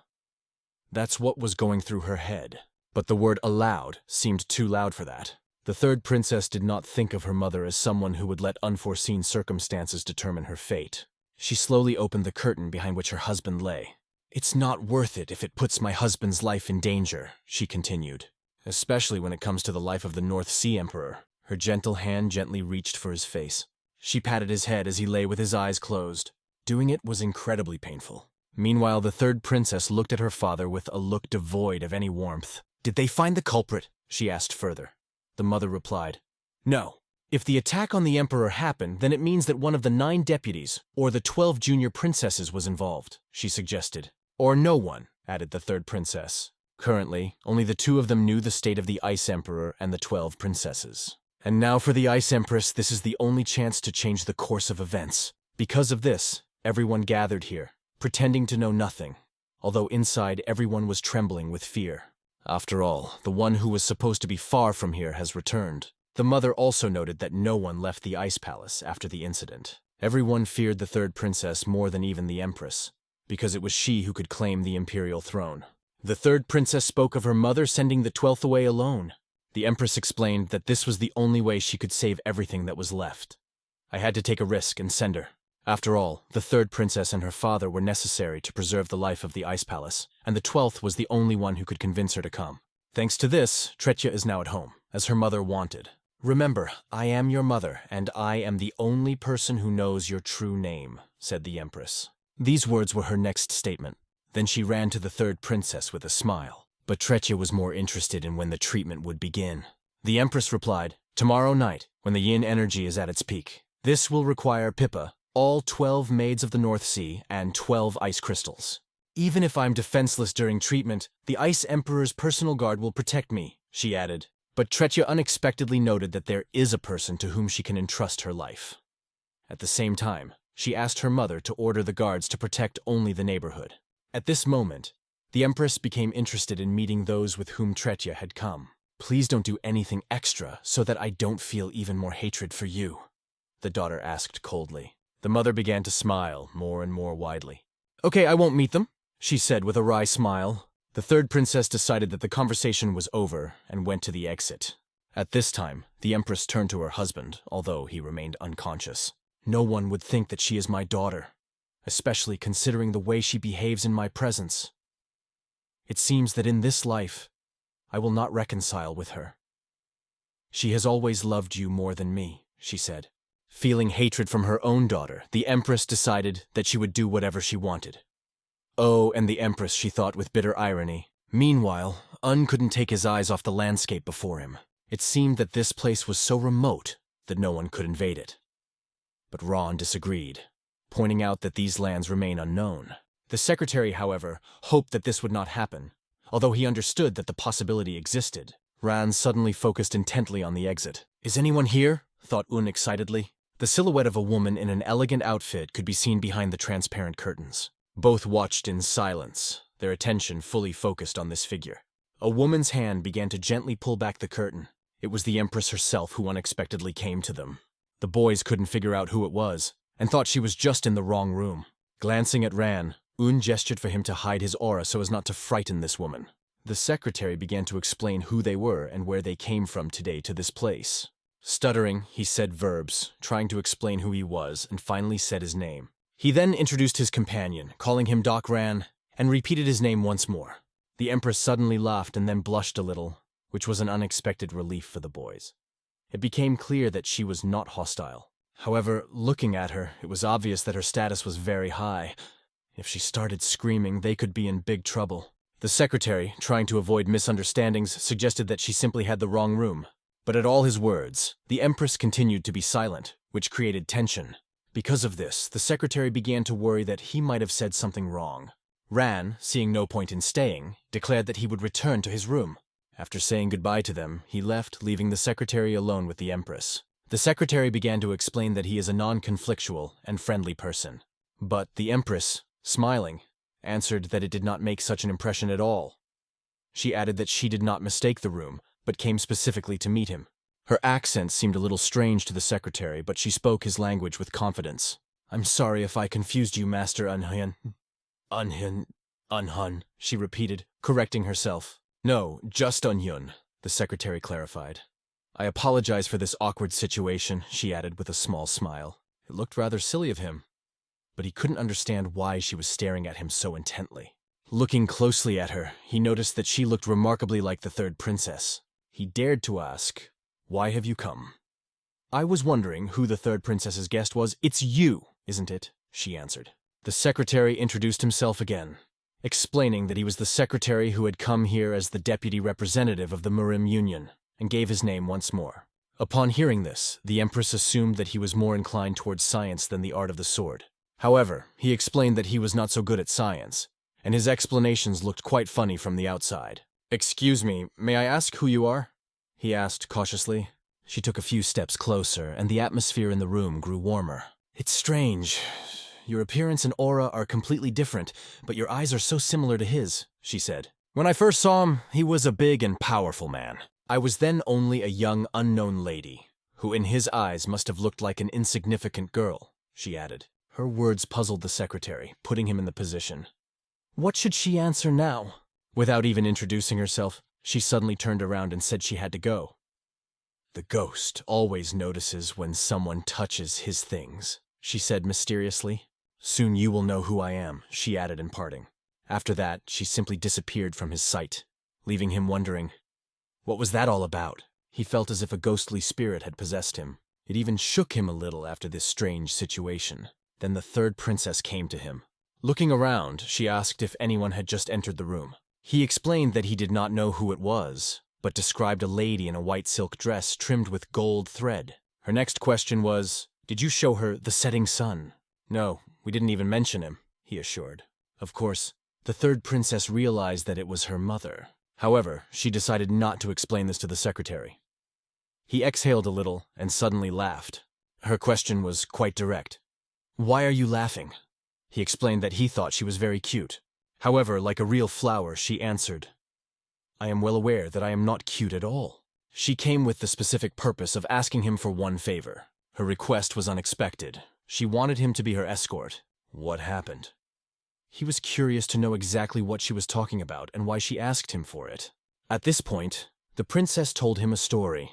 That's what was going through her head. But the word "allowed" seemed too loud for that. The third princess did not think of her mother as someone who would let unforeseen circumstances determine her fate. She slowly opened the curtain behind which her husband lay. "It's not worth it if it puts my husband's life in danger," she continued. "Especially when it comes to the life of the North Sea Emperor." Her gentle hand gently reached for his face. She patted his head as he lay with his eyes closed. Doing it was incredibly painful. Meanwhile, the third princess looked at her father with a look devoid of any warmth. "Did they find the culprit?" she asked further. The mother replied, "No. If the attack on the emperor happened, then it means that one of the 9 deputies, or the 12 junior princesses was involved," she suggested. "Or no one," added the third princess. Currently, only the two of them knew the state of the Ice Emperor and the 12 princesses. And now for the Ice Empress, this is the only chance to change the course of events. Because of this, everyone gathered here, pretending to know nothing, although inside everyone was trembling with fear. After all, the one who was supposed to be far from here has returned. The mother also noted that no one left the Ice Palace after the incident. Everyone feared the third princess more than even the Empress, because it was she who could claim the imperial throne. The third princess spoke of her mother sending the 12th away alone. The Empress explained that this was the only way she could save everything that was left. I had to take a risk and send her. After all, the third princess and her father were necessary to preserve the life of the Ice Palace, and the 12th was the only one who could convince her to come. Thanks to this, Tretya is now at home, as her mother wanted. Remember, I am your mother, and I am the only person who knows your true name, said the Empress. These words were her next statement. Then she ran to the third princess with a smile. But Tretya was more interested in when the treatment would begin. The Empress replied, tomorrow night, when the yin energy is at its peak. This will require Pippa, all 12 maids of the North Sea, and 12 ice crystals. Even if I'm defenseless during treatment, the Ice Emperor's personal guard will protect me, she added. But Tretya unexpectedly noted that there is a person to whom she can entrust her life. At the same time, she asked her mother to order the guards to protect only the neighborhood. At this moment, the Empress became interested in meeting those with whom Tretya had come. Please don't do anything extra so that I don't feel even more hatred for you, the daughter asked coldly. The mother began to smile more and more widely. Okay, I won't meet them, she said with a wry smile. The third princess decided that the conversation was over and went to the exit. At this time, the Empress turned to her husband, although he remained unconscious. No one would think that she is my daughter, especially considering the way she behaves in my presence. It seems that in this life, I will not reconcile with her. She has always loved you more than me, she said. Feeling hatred from her own daughter, the Empress decided that she would do whatever she wanted. Oh, and the Empress, she thought with bitter irony. Meanwhile, Un couldn't take his eyes off the landscape before him. It seemed that this place was so remote that no one could invade it. But Ron disagreed, pointing out that these lands remain unknown. The secretary, however, hoped that this would not happen, although he understood that the possibility existed. Ran suddenly focused intently on the exit. Is anyone here? Thought Un excitedly. The silhouette of a woman in an elegant outfit could be seen behind the transparent curtains. Both watched in silence, their attention fully focused on this figure. A woman's hand began to gently pull back the curtain. It was the Empress herself who unexpectedly came to them. The boys couldn't figure out who it was, and thought she was just in the wrong room. Glancing at Ran, Un gestured for him to hide his aura so as not to frighten this woman. The secretary began to explain who they were and where they came from today to this place. Stuttering, he said verbs, trying to explain who he was, and finally said his name. He then introduced his companion, calling him Doc Ran, and repeated his name once more. The Empress suddenly laughed and then blushed a little, which was an unexpected relief for the boys. It became clear that she was not hostile. However, looking at her, it was obvious that her status was very high. If she started screaming, they could be in big trouble. The secretary, trying to avoid misunderstandings, suggested that she simply had the wrong room. But at all his words, the Empress continued to be silent, which created tension. Because of this, the secretary began to worry that he might have said something wrong. Ran, seeing no point in staying, declared that he would return to his room. After saying goodbye to them, he left, leaving the secretary alone with the Empress. The secretary began to explain that he is a non-conflictual and friendly person. But the Empress, smiling, answered that it did not make such an impression at all. She added that she did not mistake the room, but came specifically to meet him. Her accent seemed a little strange to the secretary, but she spoke his language with confidence. I'm sorry if I confused you, Master Unhyun. Unhun, she repeated, correcting herself. No, just Unhyun, the secretary clarified. I apologize for this awkward situation, she added with a small smile. It looked rather silly of him, but he couldn't understand why she was staring at him so intently. Looking closely at her, he noticed that she looked remarkably like the third princess. He dared to ask, "Why have you come?" I was wondering who the third princess's guest was. It's you, isn't it? She answered. The secretary introduced himself again, explaining that he was the secretary who had come here as the deputy representative of the Murim Union, and gave his name once more. Upon hearing this, the Empress assumed that he was more inclined towards science than the art of the sword. However, he explained that he was not so good at science, and his explanations looked quite funny from the outside. Excuse me, may I ask who you are? He asked cautiously. She took a few steps closer, and the atmosphere in the room grew warmer. It's strange. Your appearance and aura are completely different, but your eyes are so similar to his, she said. When I first saw him, he was a big and powerful man. I was then only a young, unknown lady, who in his eyes must have looked like an insignificant girl, she added. Her words puzzled the secretary, putting him in the position. What should she answer now? Without even introducing herself, she suddenly turned around and said she had to go. The ghost always notices when someone touches his things, she said mysteriously. Soon you will know who I am, she added in parting. After that, she simply disappeared from his sight, leaving him wondering, what was that all about? He felt as if a ghostly spirit had possessed him. It even shook him a little after this strange situation. Then the third princess came to him. Looking around, she asked if anyone had just entered the room. He explained that he did not know who it was, but described a lady in a white silk dress trimmed with gold thread. Her next question was, did you show her the setting sun? No, we didn't even mention him, he assured. Of course, the third princess realized that it was her mother. However, she decided not to explain this to the secretary. He exhaled a little and suddenly laughed. Her question was quite direct. Why are you laughing? He explained that he thought she was very cute. However, like a real flower, she answered, I am well aware that I am not cute at all. She came with the specific purpose of asking him for one favor. Her request was unexpected. She wanted him to be her escort. What happened? He was curious to know exactly what she was talking about and why she asked him for it. At this point, the princess told him a story.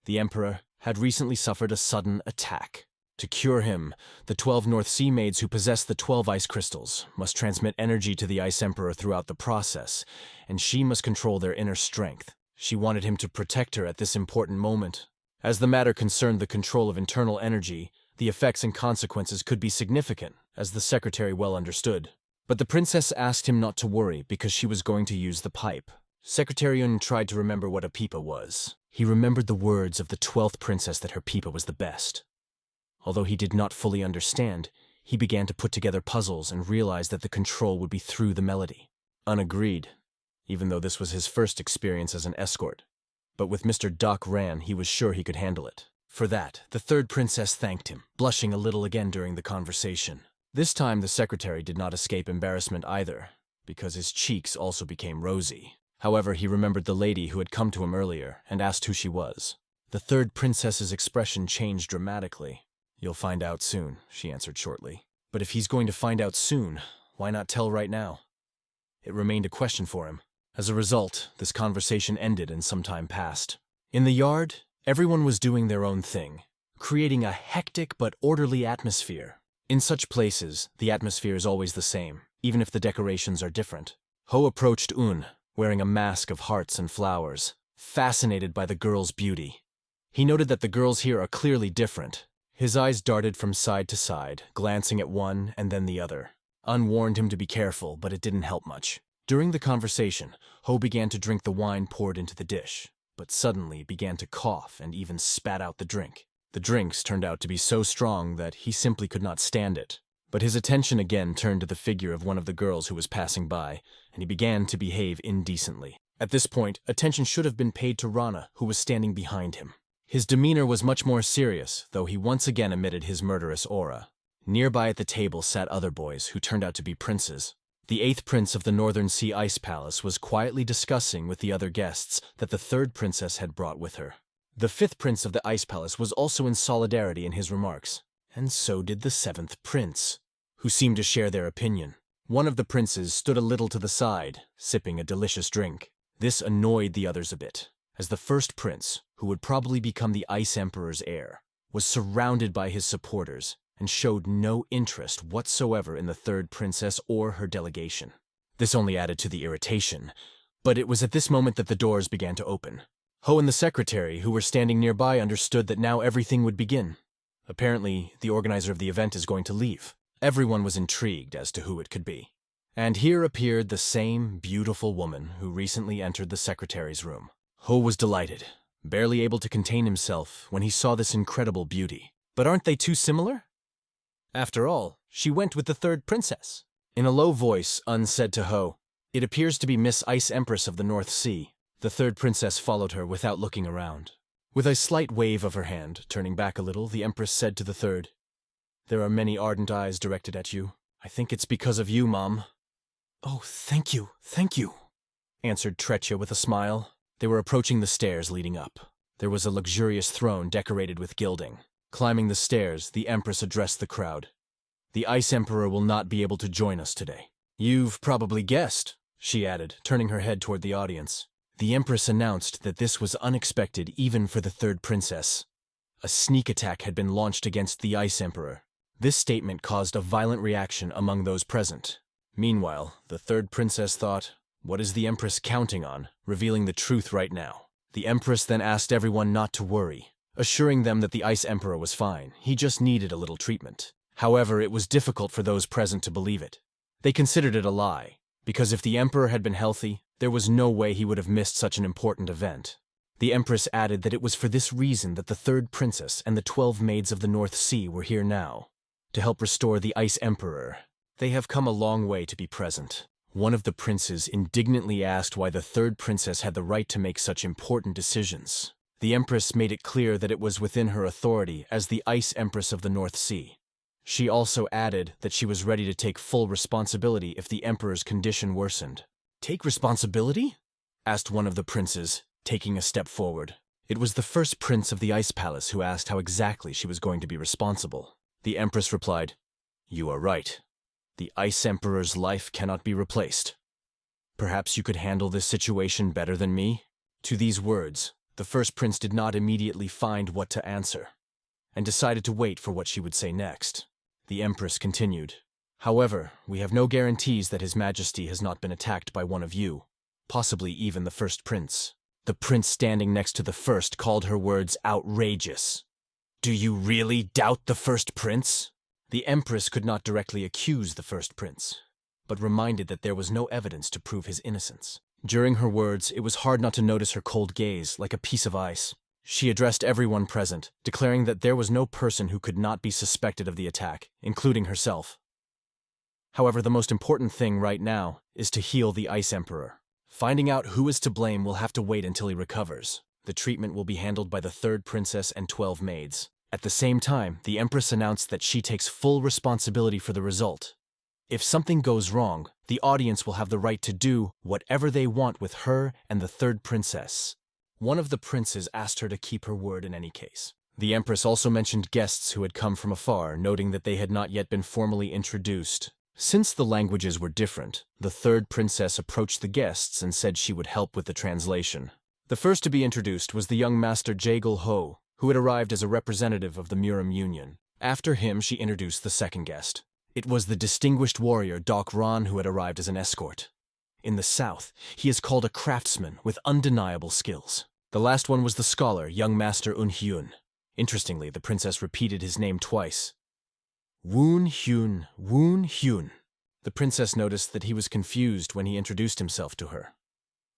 The emperor had recently suffered a sudden attack. To cure him, the 12 North Sea maids who possess the 12 ice crystals must transmit energy to the Ice Emperor throughout the process, and she must control their inner strength. She wanted him to protect her at this important moment. As the matter concerned the control of internal energy, the effects and consequences could be significant, as the secretary well understood. But the princess asked him not to worry because she was going to use the pipe. Secretary Hyun tried to remember what a pipa was. He remembered the words of the 12th princess that her pipa was the best. Although he did not fully understand, he began to put together puzzles and realized that the control would be through the melody. Unagreed, even though this was his first experience as an escort. But with Mr. Doc Ran, he was sure he could handle it. For that, the third princess thanked him, blushing a little again during the conversation. This time the secretary did not escape embarrassment either, because his cheeks also became rosy. However, he remembered the lady who had come to him earlier and asked who she was. The third princess's expression changed dramatically. You'll find out soon, she answered shortly. But if he's going to find out soon, why not tell right now? It remained a question for him. As a result, this conversation ended and some time passed. In the yard, everyone was doing their own thing, creating a hectic but orderly atmosphere. In such places, the atmosphere is always the same, even if the decorations are different. Ho approached Un, wearing a mask of hearts and flowers, fascinated by the girl's beauty. He noted that the girls here are clearly different. His eyes darted from side to side, glancing at one and then the other. Un warned him to be careful, but it didn't help much. During the conversation, Ho began to drink the wine poured into the dish, but suddenly began to cough and even spat out the drink. The drinks turned out to be so strong that he simply could not stand it. But his attention again turned to the figure of one of the girls who was passing by, and he began to behave indecently. At this point, attention should have been paid to Rana, who was standing behind him. His demeanor was much more serious, though he once again emitted his murderous aura. Nearby at the table sat other boys, who turned out to be princes. The 8th prince of the Northern Sea Ice Palace was quietly discussing with the other guests that the 3rd princess had brought with her. The 5th prince of the Ice Palace was also in solidarity in his remarks, and so did the 7th prince, who seemed to share their opinion. One of the princes stood a little to the side, sipping a delicious drink. This annoyed the others a bit, as the 1st prince, who would probably become the Ice Emperor's heir, was surrounded by his supporters and showed no interest whatsoever in the 3rd princess or her delegation. This only added to the irritation, but it was at this moment that the doors began to open. Ho and the secretary, who were standing nearby, understood that now everything would begin. Apparently, the organizer of the event is going to leave. Everyone was intrigued as to who it could be. And here appeared the same beautiful woman who recently entered the secretary's room. Ho was delighted, barely able to contain himself when he saw this incredible beauty. But aren't they too similar? After all, she went with the 3rd princess. In a low voice, Un said to Ho, It appears to be Miss Ice Empress of the North Sea. The third princess followed her without looking around. With a slight wave of her hand, turning back a little, the Empress said to the third, "There are many ardent eyes directed at you. I think it's because of you, Mom." "Oh, thank you, answered Tretya with a smile. They were approaching the stairs leading up. There was a luxurious throne decorated with gilding. Climbing the stairs, the Empress addressed the crowd. "The Ice Emperor will not be able to join us today. You've probably guessed," she added, turning her head toward the audience. The Empress announced that this was unexpected even for the third princess. A sneak attack had been launched against the Ice Emperor. This statement caused a violent reaction among those present. Meanwhile, the third princess thought, "What is the Empress counting on, revealing the truth right now?" The Empress then asked everyone not to worry, assuring them that the Ice Emperor was fine. He just needed a little treatment. However, it was difficult for those present to believe it. They considered it a lie, because if the Emperor had been healthy, there was no way he would have missed such an important event. The Empress added that it was for this reason that the third princess and the 12 maids of the North Sea were here now, to help restore the Ice Emperor. They have come a long way to be present. One of the princes indignantly asked why the third princess had the right to make such important decisions. The Empress made it clear that it was within her authority as the Ice Empress of the North Sea. She also added that she was ready to take full responsibility if the Emperor's condition worsened. "Take responsibility?" asked one of the princes, taking a step forward. It was the first prince of the Ice Palace who asked how exactly she was going to be responsible. The Empress replied, "You are right. The Ice Emperor's life cannot be replaced. Perhaps you could handle this situation better than me?" To these words, the first prince did not immediately find what to answer, and decided to wait for what she would say next. The Empress continued, "However, we have no guarantees that His Majesty has not been attacked by one of you, possibly even the first prince." The prince standing next to the first called her words outrageous. "Do you really doubt the first prince?" The Empress could not directly accuse the first prince, but reminded that there was no evidence to prove his innocence. During her words, it was hard not to notice her cold gaze, like a piece of ice. She addressed everyone present, declaring that there was no person who could not be suspected of the attack, including herself. However, the most important thing right now is to heal the Ice Emperor. Finding out who is to blame will have to wait until he recovers. The treatment will be handled by the third princess and 12 maids. At the same time, the Empress announced that she takes full responsibility for the result. If something goes wrong, the audience will have the right to do whatever they want with her and the third princess. One of the princes asked her to keep her word in any case. The Empress also mentioned guests who had come from afar, noting that they had not yet been formally introduced. Since the languages were different, the third princess approached the guests and said she would help with the translation. The first to be introduced was the young master Jaegul Ho, who had arrived as a representative of the Murim Union. After him, she introduced the second guest. It was the distinguished warrior Doc Ron who had arrived as an escort. In the south, he is called a craftsman with undeniable skills. The last one was the scholar, young master Hyun. Interestingly, the princess repeated his name twice. Hyun. The princess noticed that he was confused when he introduced himself to her.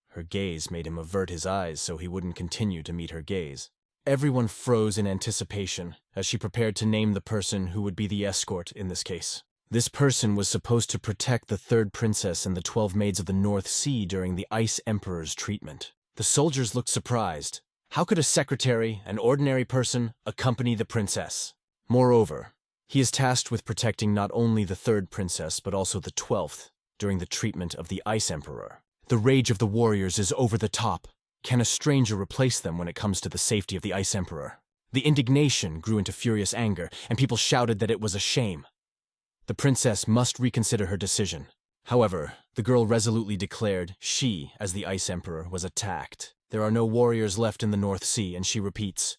Her gaze made him avert his eyes so he wouldn't continue to meet her gaze. Everyone froze in anticipation as she prepared to name the person who would be the escort in this case. This person was supposed to protect the third princess and the 12 maids of the North Sea during the Ice Emperor's treatment. The soldiers looked surprised. How could a secretary, an ordinary person, accompany the princess? Moreover, he is tasked with protecting not only the third princess but also the 12th during the treatment of the Ice Emperor. The rage of the warriors is over the top. Can a stranger replace them when it comes to the safety of the Ice Emperor? The indignation grew into furious anger, and people shouted that it was a shame. The princess must reconsider her decision. However, the girl resolutely declared she, as the Ice Emperor, was attacked. There are no warriors left in the North Sea, and she repeats,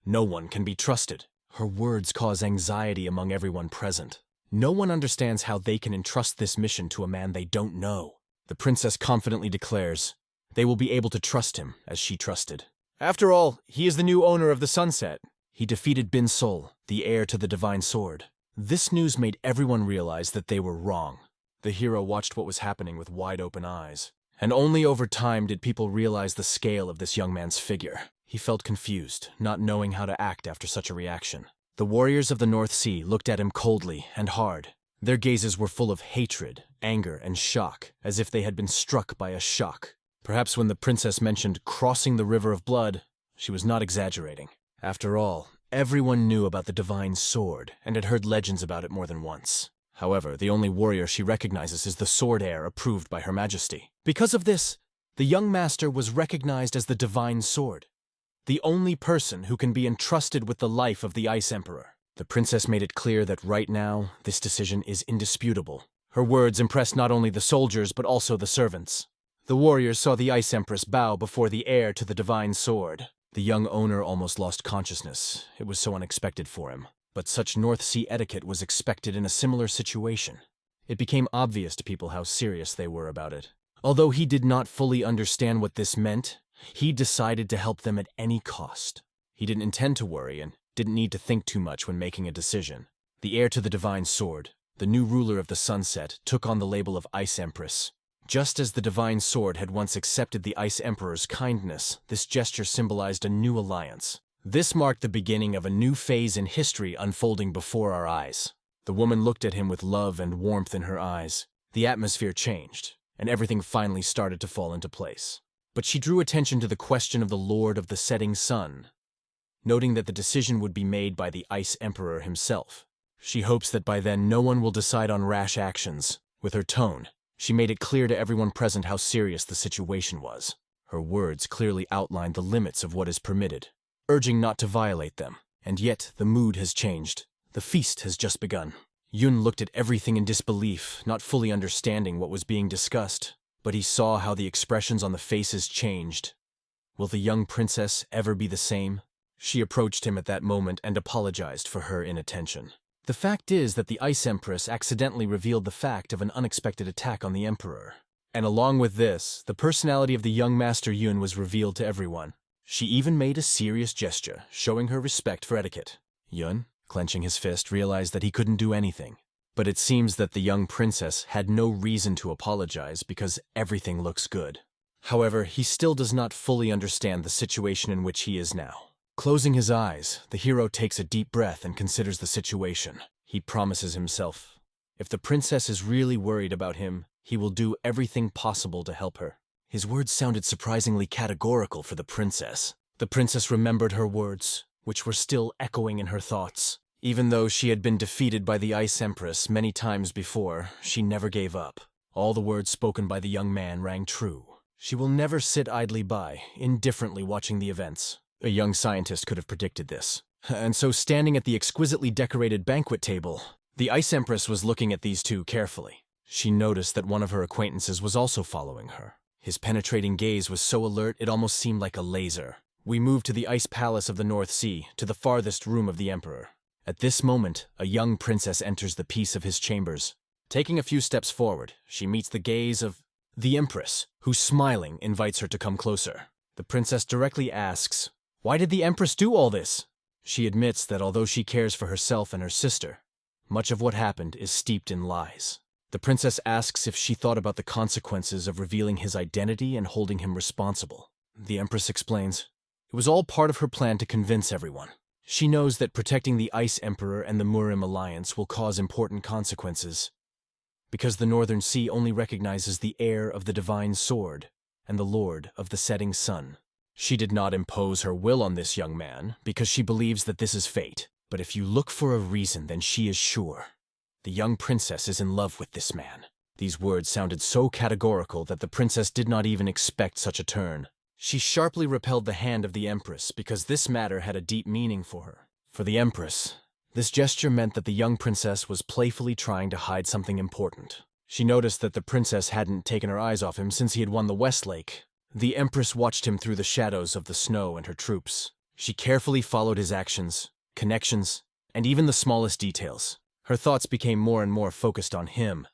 "No one can be trusted." Her words cause anxiety among everyone present. No one understands how they can entrust this mission to a man they don't know. The princess confidently declares, they will be able to trust him as she trusted. After all, he is the new owner of the Sunset. He defeated Bin Sol, the heir to the Divine Sword. This news made everyone realize that they were wrong. The hero watched what was happening with wide-open eyes. And only over time did people realize the scale of this young man's figure. He felt confused, not knowing how to act after such a reaction. The warriors of the North Sea looked at him coldly and hard. Their gazes were full of hatred, anger, and shock, as if they had been struck by a shock. Perhaps when the princess mentioned crossing the river of blood, she was not exaggerating. After all, everyone knew about the divine sword and had heard legends about it more than once. However, the only warrior she recognizes is the sword heir approved by Her Majesty. Because of this, the young master was recognized as the divine sword, the only person who can be entrusted with the life of the Ice Emperor. The princess made it clear that right now, this decision is indisputable. Her words impressed not only the soldiers but also the servants. The warriors saw the Ice Empress bow before the heir to the divine sword. The young owner almost lost consciousness. It was so unexpected for him. But such North Sea etiquette was expected in a similar situation. It became obvious to people how serious they were about it. Although he did not fully understand what this meant, he decided to help them at any cost. He didn't intend to worry and didn't need to think too much when making a decision. The heir to the divine sword, the new ruler of the sunset, took on the label of Ice Empress. Just as the divine sword had once accepted the Ice Emperor's kindness, this gesture symbolized a new alliance. This marked the beginning of a new phase in history unfolding before our eyes. The woman looked at him with love and warmth in her eyes. The atmosphere changed, and everything finally started to fall into place. But she drew attention to the question of the Lord of the Setting Sun, noting that the decision would be made by the Ice Emperor himself. She hopes that by then no one will decide on rash actions. With her tone, she made it clear to everyone present how serious the situation was. Her words clearly outlined the limits of what is permitted, urging not to violate them. And yet, the mood has changed. The feast has just begun. Hyun looked at everything in disbelief, not fully understanding what was being discussed. But he saw how the expressions on the faces changed. Will the young princess ever be the same? She approached him at that moment and apologized for her inattention. The fact is that the Ice Empress accidentally revealed the fact of an unexpected attack on the Emperor. And along with this, the personality of the young Master Hyun was revealed to everyone. She even made a serious gesture, showing her respect for etiquette. Hyun, clenching his fist, realized that he couldn't do anything. But it seems that the young princess had no reason to apologize because everything looks good. However, he still does not fully understand the situation in which he is now. Closing his eyes, the hero takes a deep breath and considers the situation. He promises himself, if the princess is really worried about him, he will do everything possible to help her. His words sounded surprisingly categorical for the princess. The princess remembered her words, which were still echoing in her thoughts. Even though she had been defeated by the Ice Empress many times before, she never gave up. All the words spoken by the young man rang true. She will never sit idly by, indifferently watching the events. A young scientist could have predicted this. And so standing at the exquisitely decorated banquet table, the Ice Empress was looking at these two carefully. She noticed that one of her acquaintances was also following her. His penetrating gaze was so alert it almost seemed like a laser. We moved to the Ice Palace of the North Sea, to the farthest room of the Emperor. At this moment, a young princess enters the peace of his chambers. Taking a few steps forward, she meets the gaze of the Empress, who, smiling, invites her to come closer. The princess directly asks, "Why did the Empress do all this?" She admits that although she cares for herself and her sister, much of what happened is steeped in lies. The princess asks if she thought about the consequences of revealing his identity and holding him responsible. The Empress explains, it was all part of her plan to convince everyone. She knows that protecting the Ice Emperor and the Murim Alliance will cause important consequences, because the Northern Sea only recognizes the heir of the divine sword and the Lord of the Setting Sun. She did not impose her will on this young man because she believes that this is fate. But if you look for a reason, then she is sure. The young princess is in love with this man. These words sounded so categorical that the princess did not even expect such a turn. She sharply repelled the hand of the Empress because this matter had a deep meaning for her. For the Empress, this gesture meant that the young princess was playfully trying to hide something important. She noticed that the princess hadn't taken her eyes off him since he had won the Westlake. The Empress watched him through the shadows of the snow and her troops. She carefully followed his actions, connections, and even the smallest details. Her thoughts became more and more focused on him,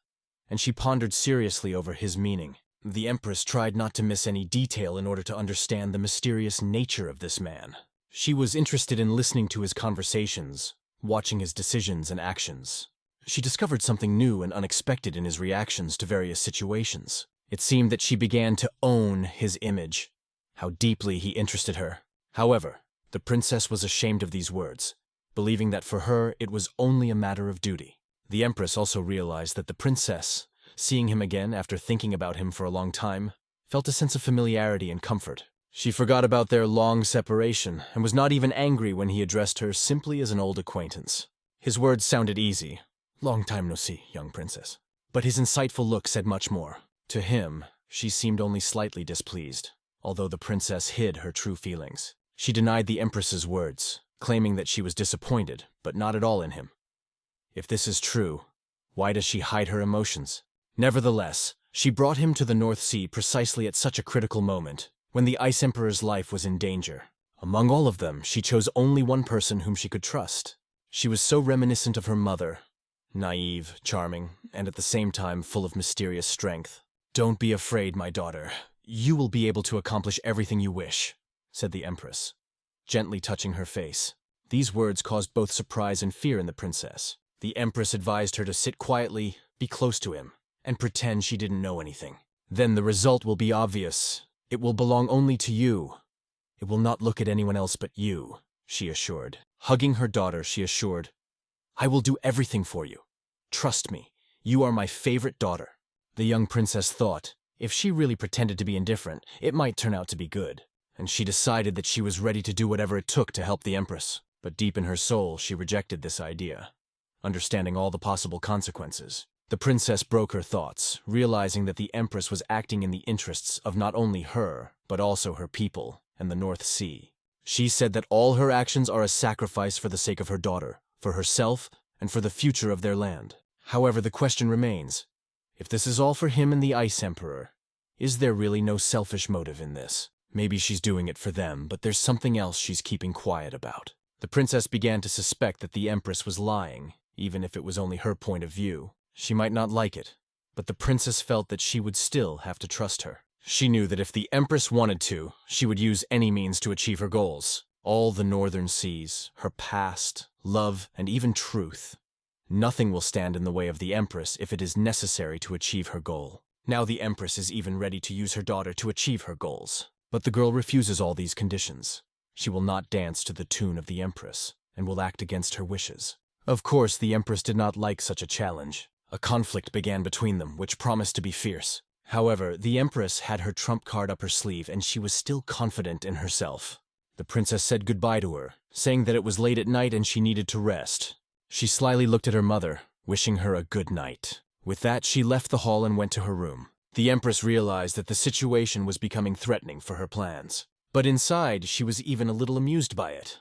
and she pondered seriously over his meaning. The Empress tried not to miss any detail in order to understand the mysterious nature of this man. She was interested in listening to his conversations, watching his decisions and actions. She discovered something new and unexpected in his reactions to various situations. It seemed that she began to own his image, how deeply he interested her. However, the princess was ashamed of these words, believing that for her it was only a matter of duty. The Empress also realized that the princess, seeing him again after thinking about him for a long time, felt a sense of familiarity and comfort. She forgot about their long separation and was not even angry when he addressed her simply as an old acquaintance. His words sounded easy. "Long time no see, young princess." But his insightful look said much more. To him, she seemed only slightly displeased, although the princess hid her true feelings. She denied the Empress's words, claiming that she was disappointed, but not at all in him. If this is true, why does she hide her emotions? Nevertheless, she brought him to the North Sea precisely at such a critical moment, when the Ice Emperor's life was in danger. Among all of them, she chose only one person whom she could trust. She was so reminiscent of her mother, naive, charming, and at the same time full of mysterious strength. "Don't be afraid, my daughter. You will be able to accomplish everything you wish," said the Empress, gently touching her face. These words caused both surprise and fear in the princess. The Empress advised her to sit quietly, be close to him, and pretend she didn't know anything. "Then the result will be obvious. It will belong only to you. It will not look at anyone else but you," she assured. Hugging her daughter, she assured, "I will do everything for you. Trust me, you are my favorite daughter." The young princess thought, if she really pretended to be indifferent, it might turn out to be good, and she decided that she was ready to do whatever it took to help the Empress. But deep in her soul, she rejected this idea, understanding all the possible consequences. The princess broke her thoughts, realizing that the Empress was acting in the interests of not only her, but also her people and the North Sea. She said that all her actions are a sacrifice for the sake of her daughter, for herself, and for the future of their land. However, the question remains, if this is all for him and the Ice Emperor, is there really no selfish motive in this? Maybe she's doing it for them, but there's something else she's keeping quiet about. The princess began to suspect that the Empress was lying, even if it was only her point of view. She might not like it, but the princess felt that she would still have to trust her. She knew that if the Empress wanted to, she would use any means to achieve her goals. All the northern seas, her past, love, and even truth. Nothing will stand in the way of the Empress if it is necessary to achieve her goal. Now the Empress is even ready to use her daughter to achieve her goals. But the girl refuses all these conditions. She will not dance to the tune of the Empress, and will act against her wishes. Of course, the Empress did not like such a challenge. A conflict began between them, which promised to be fierce. However, the Empress had her trump card up her sleeve, and she was still confident in herself. The princess said goodbye to her, saying that it was late at night and she needed to rest. She slyly looked at her mother, wishing her a good night. With that, she left the hall and went to her room. The Empress realized that the situation was becoming threatening for her plans. But inside, she was even a little amused by it,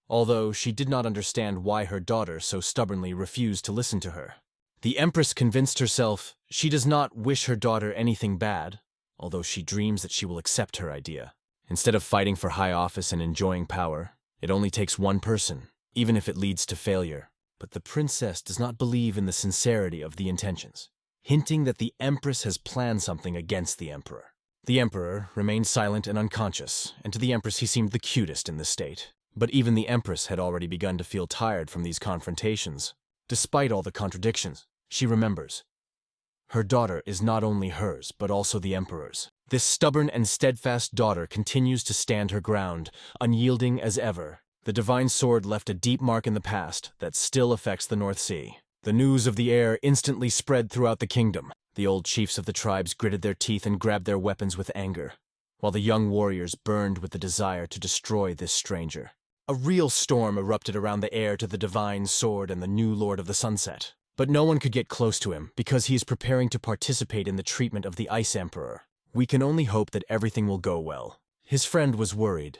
although she did not understand why her daughter so stubbornly refused to listen to her. The Empress convinced herself she does not wish her daughter anything bad, although she dreams that she will accept her idea. Instead of fighting for high office and enjoying power, it only takes one person, even if it leads to failure. But the princess does not believe in the sincerity of the intentions, hinting that the Empress has planned something against the Emperor. The Emperor remained silent and unconscious, and to the Empress he seemed the cutest in the state. But even the Empress had already begun to feel tired from these confrontations. Despite all the contradictions, she remembers. Her daughter is not only hers, but also the Emperor's. This stubborn and steadfast daughter continues to stand her ground, unyielding as ever. The divine sword left a deep mark in the past that still affects the North Sea. The news of the heir instantly spread throughout the kingdom. The old chiefs of the tribes gritted their teeth and grabbed their weapons with anger, while the young warriors burned with the desire to destroy this stranger. A real storm erupted around the heir to the divine sword and the new Lord of the Sunset. But no one could get close to him, because he is preparing to participate in the treatment of the Ice Emperor. We can only hope that everything will go well. His friend was worried,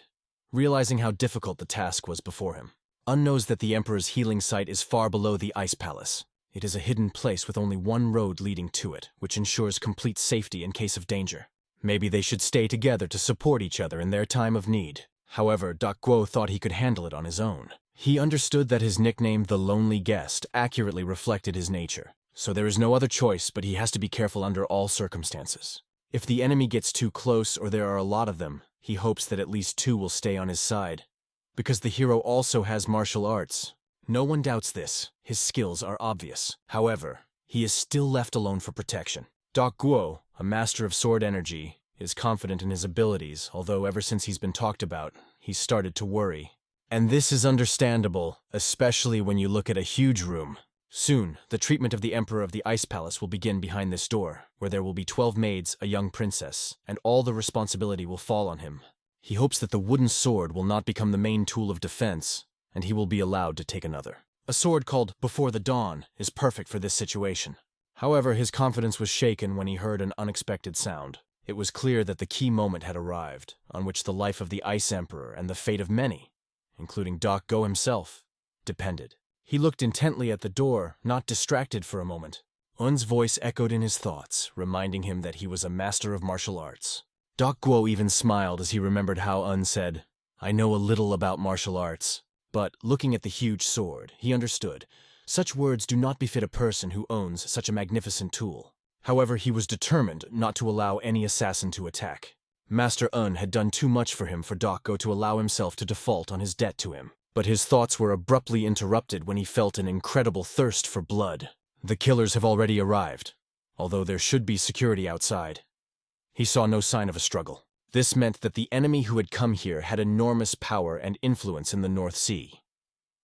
realizing how difficult the task was before him. Un knows that the Emperor's healing site is far below the Ice Palace. It is a hidden place with only one road leading to it, which ensures complete safety in case of danger. Maybe they should stay together to support each other in their time of need. However, Dak Guo thought he could handle it on his own. He understood that his nickname, the Lonely Guest, accurately reflected his nature. So there is no other choice, but he has to be careful under all circumstances. If the enemy gets too close or there are a lot of them, he hopes that at least two will stay on his side. Because the hero also has martial arts. No one doubts this. His skills are obvious. However, he is still left alone for protection. Dak Guo, a master of sword energy, is confident in his abilities, although ever since he's been talked about, he's started to worry. And this is understandable, especially when you look at a huge room. Soon, the treatment of the Emperor of the Ice Palace will begin behind this door, where there will be 12 maids, a young princess, and all the responsibility will fall on him. He hopes that the wooden sword will not become the main tool of defense, and he will be allowed to take another. A sword called Before the Dawn is perfect for this situation. However, his confidence was shaken when he heard an unexpected sound. It was clear that the key moment had arrived, on which the life of the Ice Emperor and the fate of many, including Doc Go himself, depended. He looked intently at the door, not distracted for a moment. Un's voice echoed in his thoughts, reminding him that he was a master of martial arts. Doc Guo even smiled as he remembered how Un said, "I know a little about martial arts." But, looking at the huge sword, he understood. Such words do not befit a person who owns such a magnificent tool. However, he was determined not to allow any assassin to attack. Master Un had done too much for him for Doc Go to allow himself to default on his debt to him. But his thoughts were abruptly interrupted when he felt an incredible thirst for blood. The killers have already arrived, although there should be security outside. He saw no sign of a struggle. This meant that the enemy who had come here had enormous power and influence in the North Sea.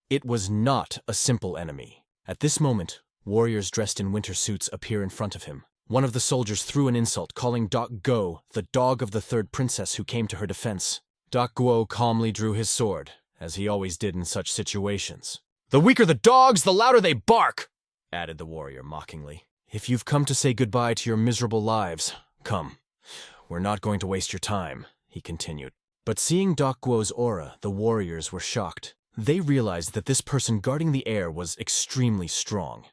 It was not a simple enemy. At this moment, warriors dressed in winter suits appear in front of him. One of the soldiers threw an insult, calling Doc Go the dog of the third princess who came to her defense. Doc Guo calmly drew his sword, as he always did in such situations. "The weaker the dogs, the louder they bark," added the warrior mockingly. "If you've come to say goodbye to your miserable lives, come. We're not going to waste your time," he continued. But seeing Doc Guo's aura, the warriors were shocked. They realized that this person guarding the air was extremely strong,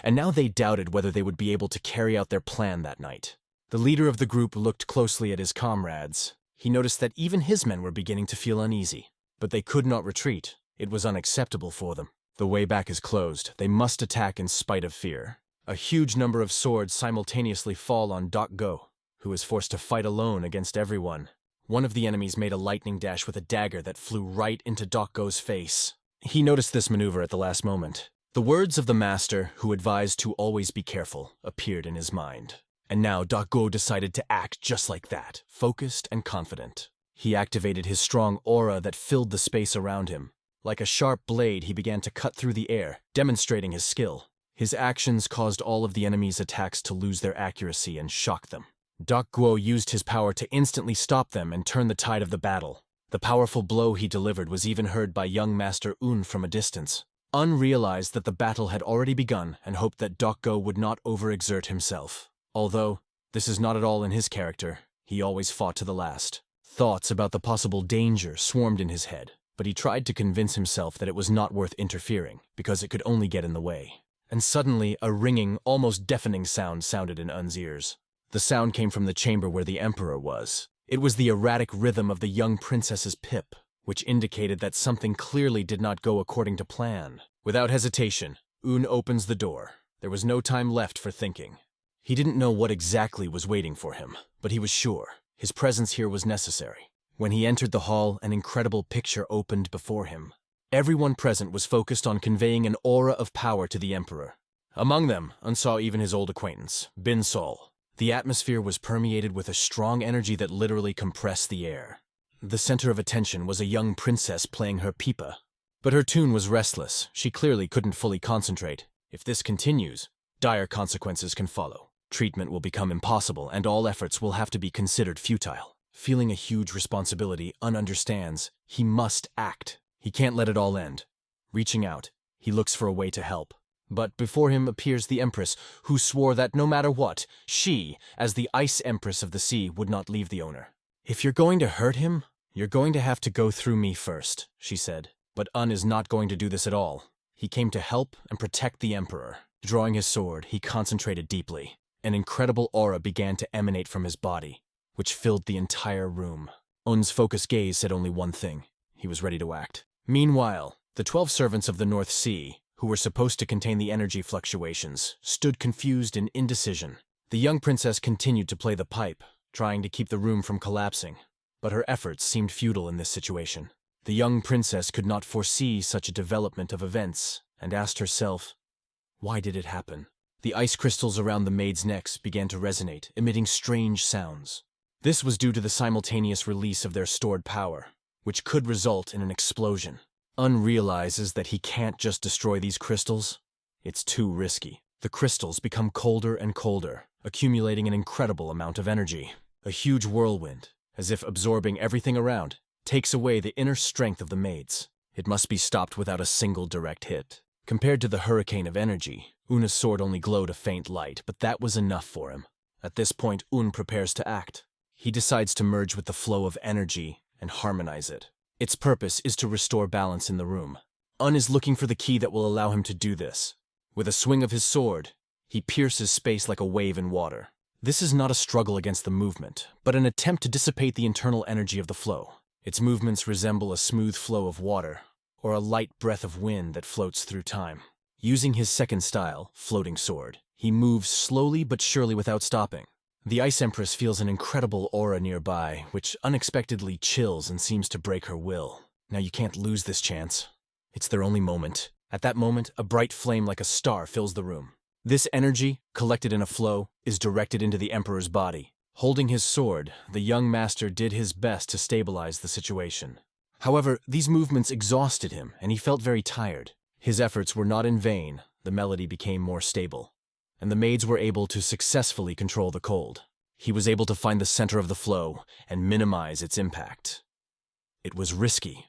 and now they doubted whether they would be able to carry out their plan that night. The leader of the group looked closely at his comrades. He noticed that even his men were beginning to feel uneasy. But they could not retreat. It was unacceptable for them. The way back is closed. They must attack in spite of fear. A huge number of swords simultaneously fall on Doc Go, who is forced to fight alone against everyone. One of the enemies made a lightning dash with a dagger that flew right into Doc Go's face. He noticed this maneuver at the last moment. The words of the master, who advised to always be careful, appeared in his mind. And now Doc Go decided to act just like that, focused and confident. He activated his strong aura that filled the space around him. Like a sharp blade, he began to cut through the air, demonstrating his skill. His actions caused all of the enemy's attacks to lose their accuracy and shock them. Doc Guo used his power to instantly stop them and turn the tide of the battle. The powerful blow he delivered was even heard by young Master Un from a distance. Un realized that the battle had already begun and hoped that Doc Go would not overexert himself. Although, this is not at all in his character, he always fought to the last. Thoughts about the possible danger swarmed in his head, but he tried to convince himself that it was not worth interfering, because it could only get in the way. And suddenly, a ringing, almost deafening sound sounded in Un's ears. The sound came from the chamber where the Emperor was. It was the erratic rhythm of the young princess's pip, which indicated that something clearly did not go according to plan. Without hesitation, Un opens the door. There was no time left for thinking. He didn't know what exactly was waiting for him, but he was sure. His presence here was necessary. When he entered the hall, an incredible picture opened before him. Everyone present was focused on conveying an aura of power to the Emperor. Among them, Un saw even his old acquaintance, Bin Sol. The atmosphere was permeated with a strong energy that literally compressed the air. The center of attention was a young princess playing her pipa. But her tune was restless. She clearly couldn't fully concentrate. If this continues, dire consequences can follow. Treatment will become impossible, and all efforts will have to be considered futile. Feeling a huge responsibility, Un understands. He must act. He can't let it all end. Reaching out, he looks for a way to help. But before him appears the Empress, who swore that no matter what, she, as the Ice Empress of the Sea, would not leave the owner. "If you're going to hurt him, you're going to have to go through me first," she said. But Un is not going to do this at all. He came to help and protect the Emperor. Drawing his sword, he concentrated deeply. An incredible aura began to emanate from his body, which filled the entire room. Un's focused gaze said only one thing. He was ready to act. Meanwhile, the 12 servants of the North Sea, who were supposed to contain the energy fluctuations, stood confused in indecision. The young princess continued to play the pipe, trying to keep the room from collapsing. But her efforts seemed futile in this situation. The young princess could not foresee such a development of events, and asked herself, why did it happen? The ice crystals around the maids' necks began to resonate, emitting strange sounds. This was due to the simultaneous release of their stored power, which could result in an explosion. Un realizes that he can't just destroy these crystals. It's too risky. The crystals become colder and colder, accumulating an incredible amount of energy. A huge whirlwind, as if absorbing everything around, takes away the inner strength of the maids. It must be stopped without a single direct hit. Compared to the hurricane of energy, Una's sword only glowed a faint light, but that was enough for him. At this point, Un prepares to act. He decides to merge with the flow of energy and harmonize it. Its purpose is to restore balance in the room. Un is looking for the key that will allow him to do this. With a swing of his sword, he pierces space like a wave in water. This is not a struggle against the movement, but an attempt to dissipate the internal energy of the flow. Its movements resemble a smooth flow of water, or a light breath of wind that floats through time. Using his second style, floating sword, he moves slowly but surely without stopping. The Ice Empress feels an incredible aura nearby, which unexpectedly chills and seems to break her will. Now you can't lose this chance. It's their only moment. At that moment, a bright flame like a star fills the room. This energy, collected in a flow, is directed into the Emperor's body. Holding his sword, the young master did his best to stabilize the situation. However, these movements exhausted him, and he felt very tired. His efforts were not in vain. The melody became more stable, and the maids were able to successfully control the cold. He was able to find the center of the flow and minimize its impact. It was risky,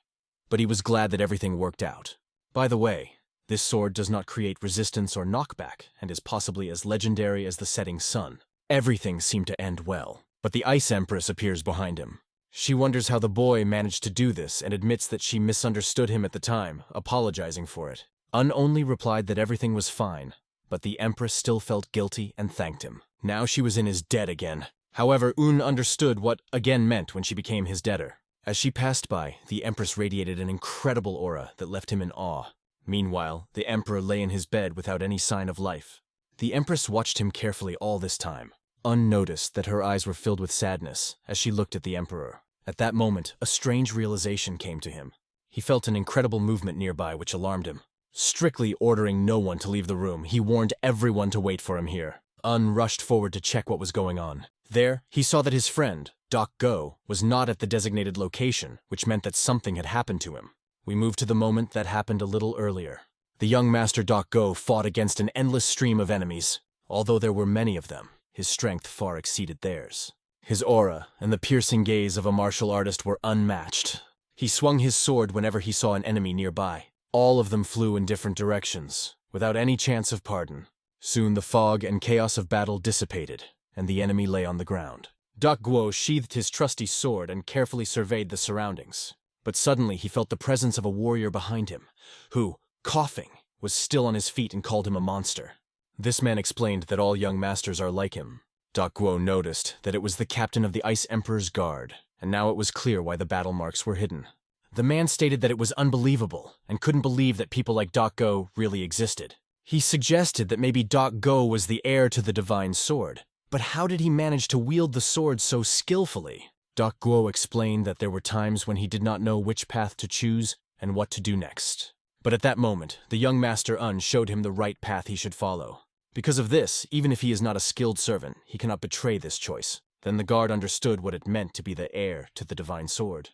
but he was glad that everything worked out. By the way, this sword does not create resistance or knockback and is possibly as legendary as the setting sun. Everything seemed to end well, but the Ice Empress appears behind him. She wonders how the boy managed to do this and admits that she misunderstood him at the time, apologizing for it. Un only replied that everything was fine, but the Empress still felt guilty and thanked him. Now she was in his debt again. However, Un understood what again meant when she became his debtor. As she passed by, the Empress radiated an incredible aura that left him in awe. Meanwhile, the Emperor lay in his bed without any sign of life. The Empress watched him carefully all this time. Un noticed that her eyes were filled with sadness as she looked at the Emperor. At that moment, a strange realization came to him. He felt an incredible movement nearby which alarmed him. Strictly ordering no one to leave the room, he warned everyone to wait for him here. Un rushed forward to check what was going on. There, he saw that his friend, Doc Go, was not at the designated location, which meant that something had happened to him. We move to the moment that happened a little earlier. The young master Doc Go fought against an endless stream of enemies. Although there were many of them, his strength far exceeded theirs. His aura and the piercing gaze of a martial artist were unmatched. He swung his sword whenever he saw an enemy nearby. All of them flew in different directions, without any chance of pardon. Soon the fog and chaos of battle dissipated, and the enemy lay on the ground. Doc Guo sheathed his trusty sword and carefully surveyed the surroundings. But suddenly he felt the presence of a warrior behind him, who, coughing, was still on his feet and called him a monster. This man explained that all young masters are like him. Doc Guo noticed that it was the captain of the Ice Emperor's guard, and now it was clear why the battle marks were hidden. The man stated that it was unbelievable, and couldn't believe that people like Doc Go really existed. He suggested that maybe Doc Go was the heir to the divine sword, but how did he manage to wield the sword so skillfully? Doc Guo explained that there were times when he did not know which path to choose and what to do next. But at that moment, the young master Un showed him the right path he should follow. Because of this, even if he is not a skilled servant, he cannot betray this choice. Then the guard understood what it meant to be the heir to the divine sword.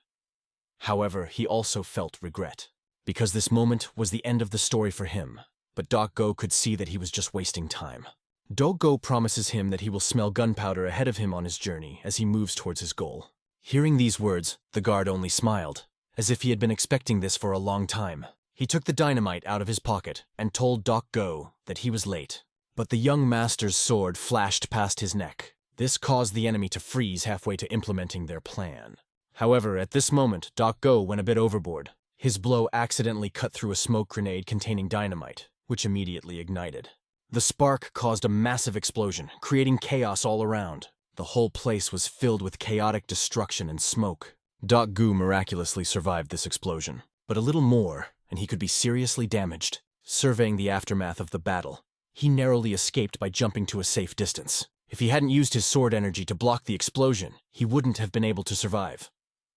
However, he also felt regret, because this moment was the end of the story for him. But Doc Go could see that he was just wasting time. Doc Go promises him that he will smell gunpowder ahead of him on his journey as he moves towards his goal. Hearing these words, the guard only smiled, as if he had been expecting this for a long time. He took the dynamite out of his pocket and told Doc Go that he was late. But the young master's sword flashed past his neck. This caused the enemy to freeze halfway to implementing their plan. However, at this moment, Doc Go went a bit overboard. His blow accidentally cut through a smoke grenade containing dynamite, which immediately ignited. The spark caused a massive explosion, creating chaos all around. The whole place was filled with chaotic destruction and smoke. Doc Gu miraculously survived this explosion, but a little more, and he could be seriously damaged. Surveying the aftermath of the battle, he narrowly escaped by jumping to a safe distance. If he hadn't used his sword energy to block the explosion, he wouldn't have been able to survive.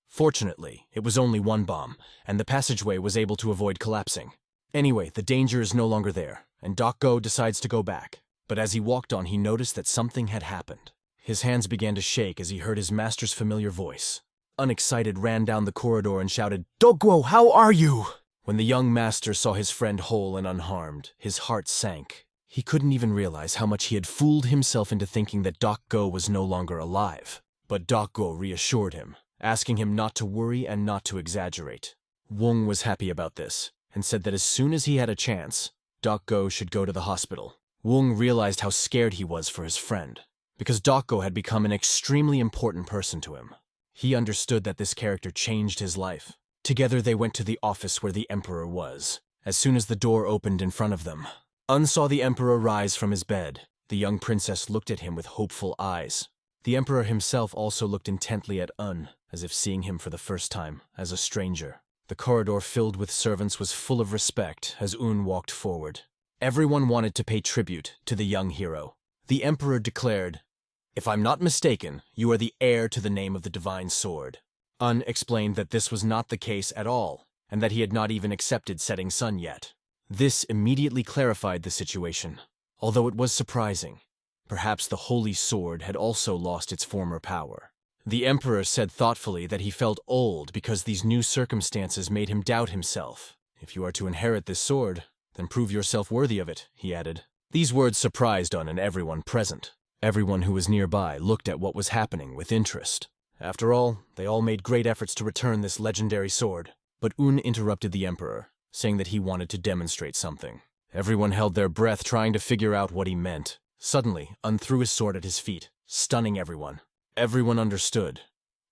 Fortunately, it was only one bomb, and the passageway was able to avoid collapsing. Anyway, the danger is no longer there, and Doc Go decides to go back. But as he walked on, he noticed that something had happened. His hands began to shake as he heard his master's familiar voice. Unexcited, ran down the corridor and shouted, "Doc Go, how are you?" When the young master saw his friend whole and unharmed, his heart sank. He couldn't even realize how much he had fooled himself into thinking that Doc Go was no longer alive. But Doc Go reassured him, asking him not to worry and not to exaggerate. Wong was happy about this, and said that as soon as he had a chance, Doc Go should go to the hospital. Wong realized how scared he was for his friend, because Doc Go had become an extremely important person to him. He understood that this character changed his life. Together they went to the office where the Emperor was. As soon as the door opened in front of them, Un saw the Emperor rise from his bed. The young princess looked at him with hopeful eyes. The Emperor himself also looked intently at Un, as if seeing him for the first time, as a stranger. The corridor filled with servants was full of respect as Un walked forward. Everyone wanted to pay tribute to the young hero. The Emperor declared, "If I'm not mistaken, you are the heir to the name of the divine sword." Un explained that this was not the case at all, and that he had not even accepted Setting Sun yet. This immediately clarified the situation, although it was surprising. Perhaps the holy sword had also lost its former power. The Emperor said thoughtfully that he felt old because these new circumstances made him doubt himself. "If you are to inherit this sword, then prove yourself worthy of it," he added. These words surprised Un and everyone present. Everyone who was nearby looked at what was happening with interest. After all, they all made great efforts to return this legendary sword. But Un interrupted the Emperor, saying that he wanted to demonstrate something. Everyone held their breath trying to figure out what he meant. Suddenly, Un threw his sword at his feet, stunning everyone. Everyone understood.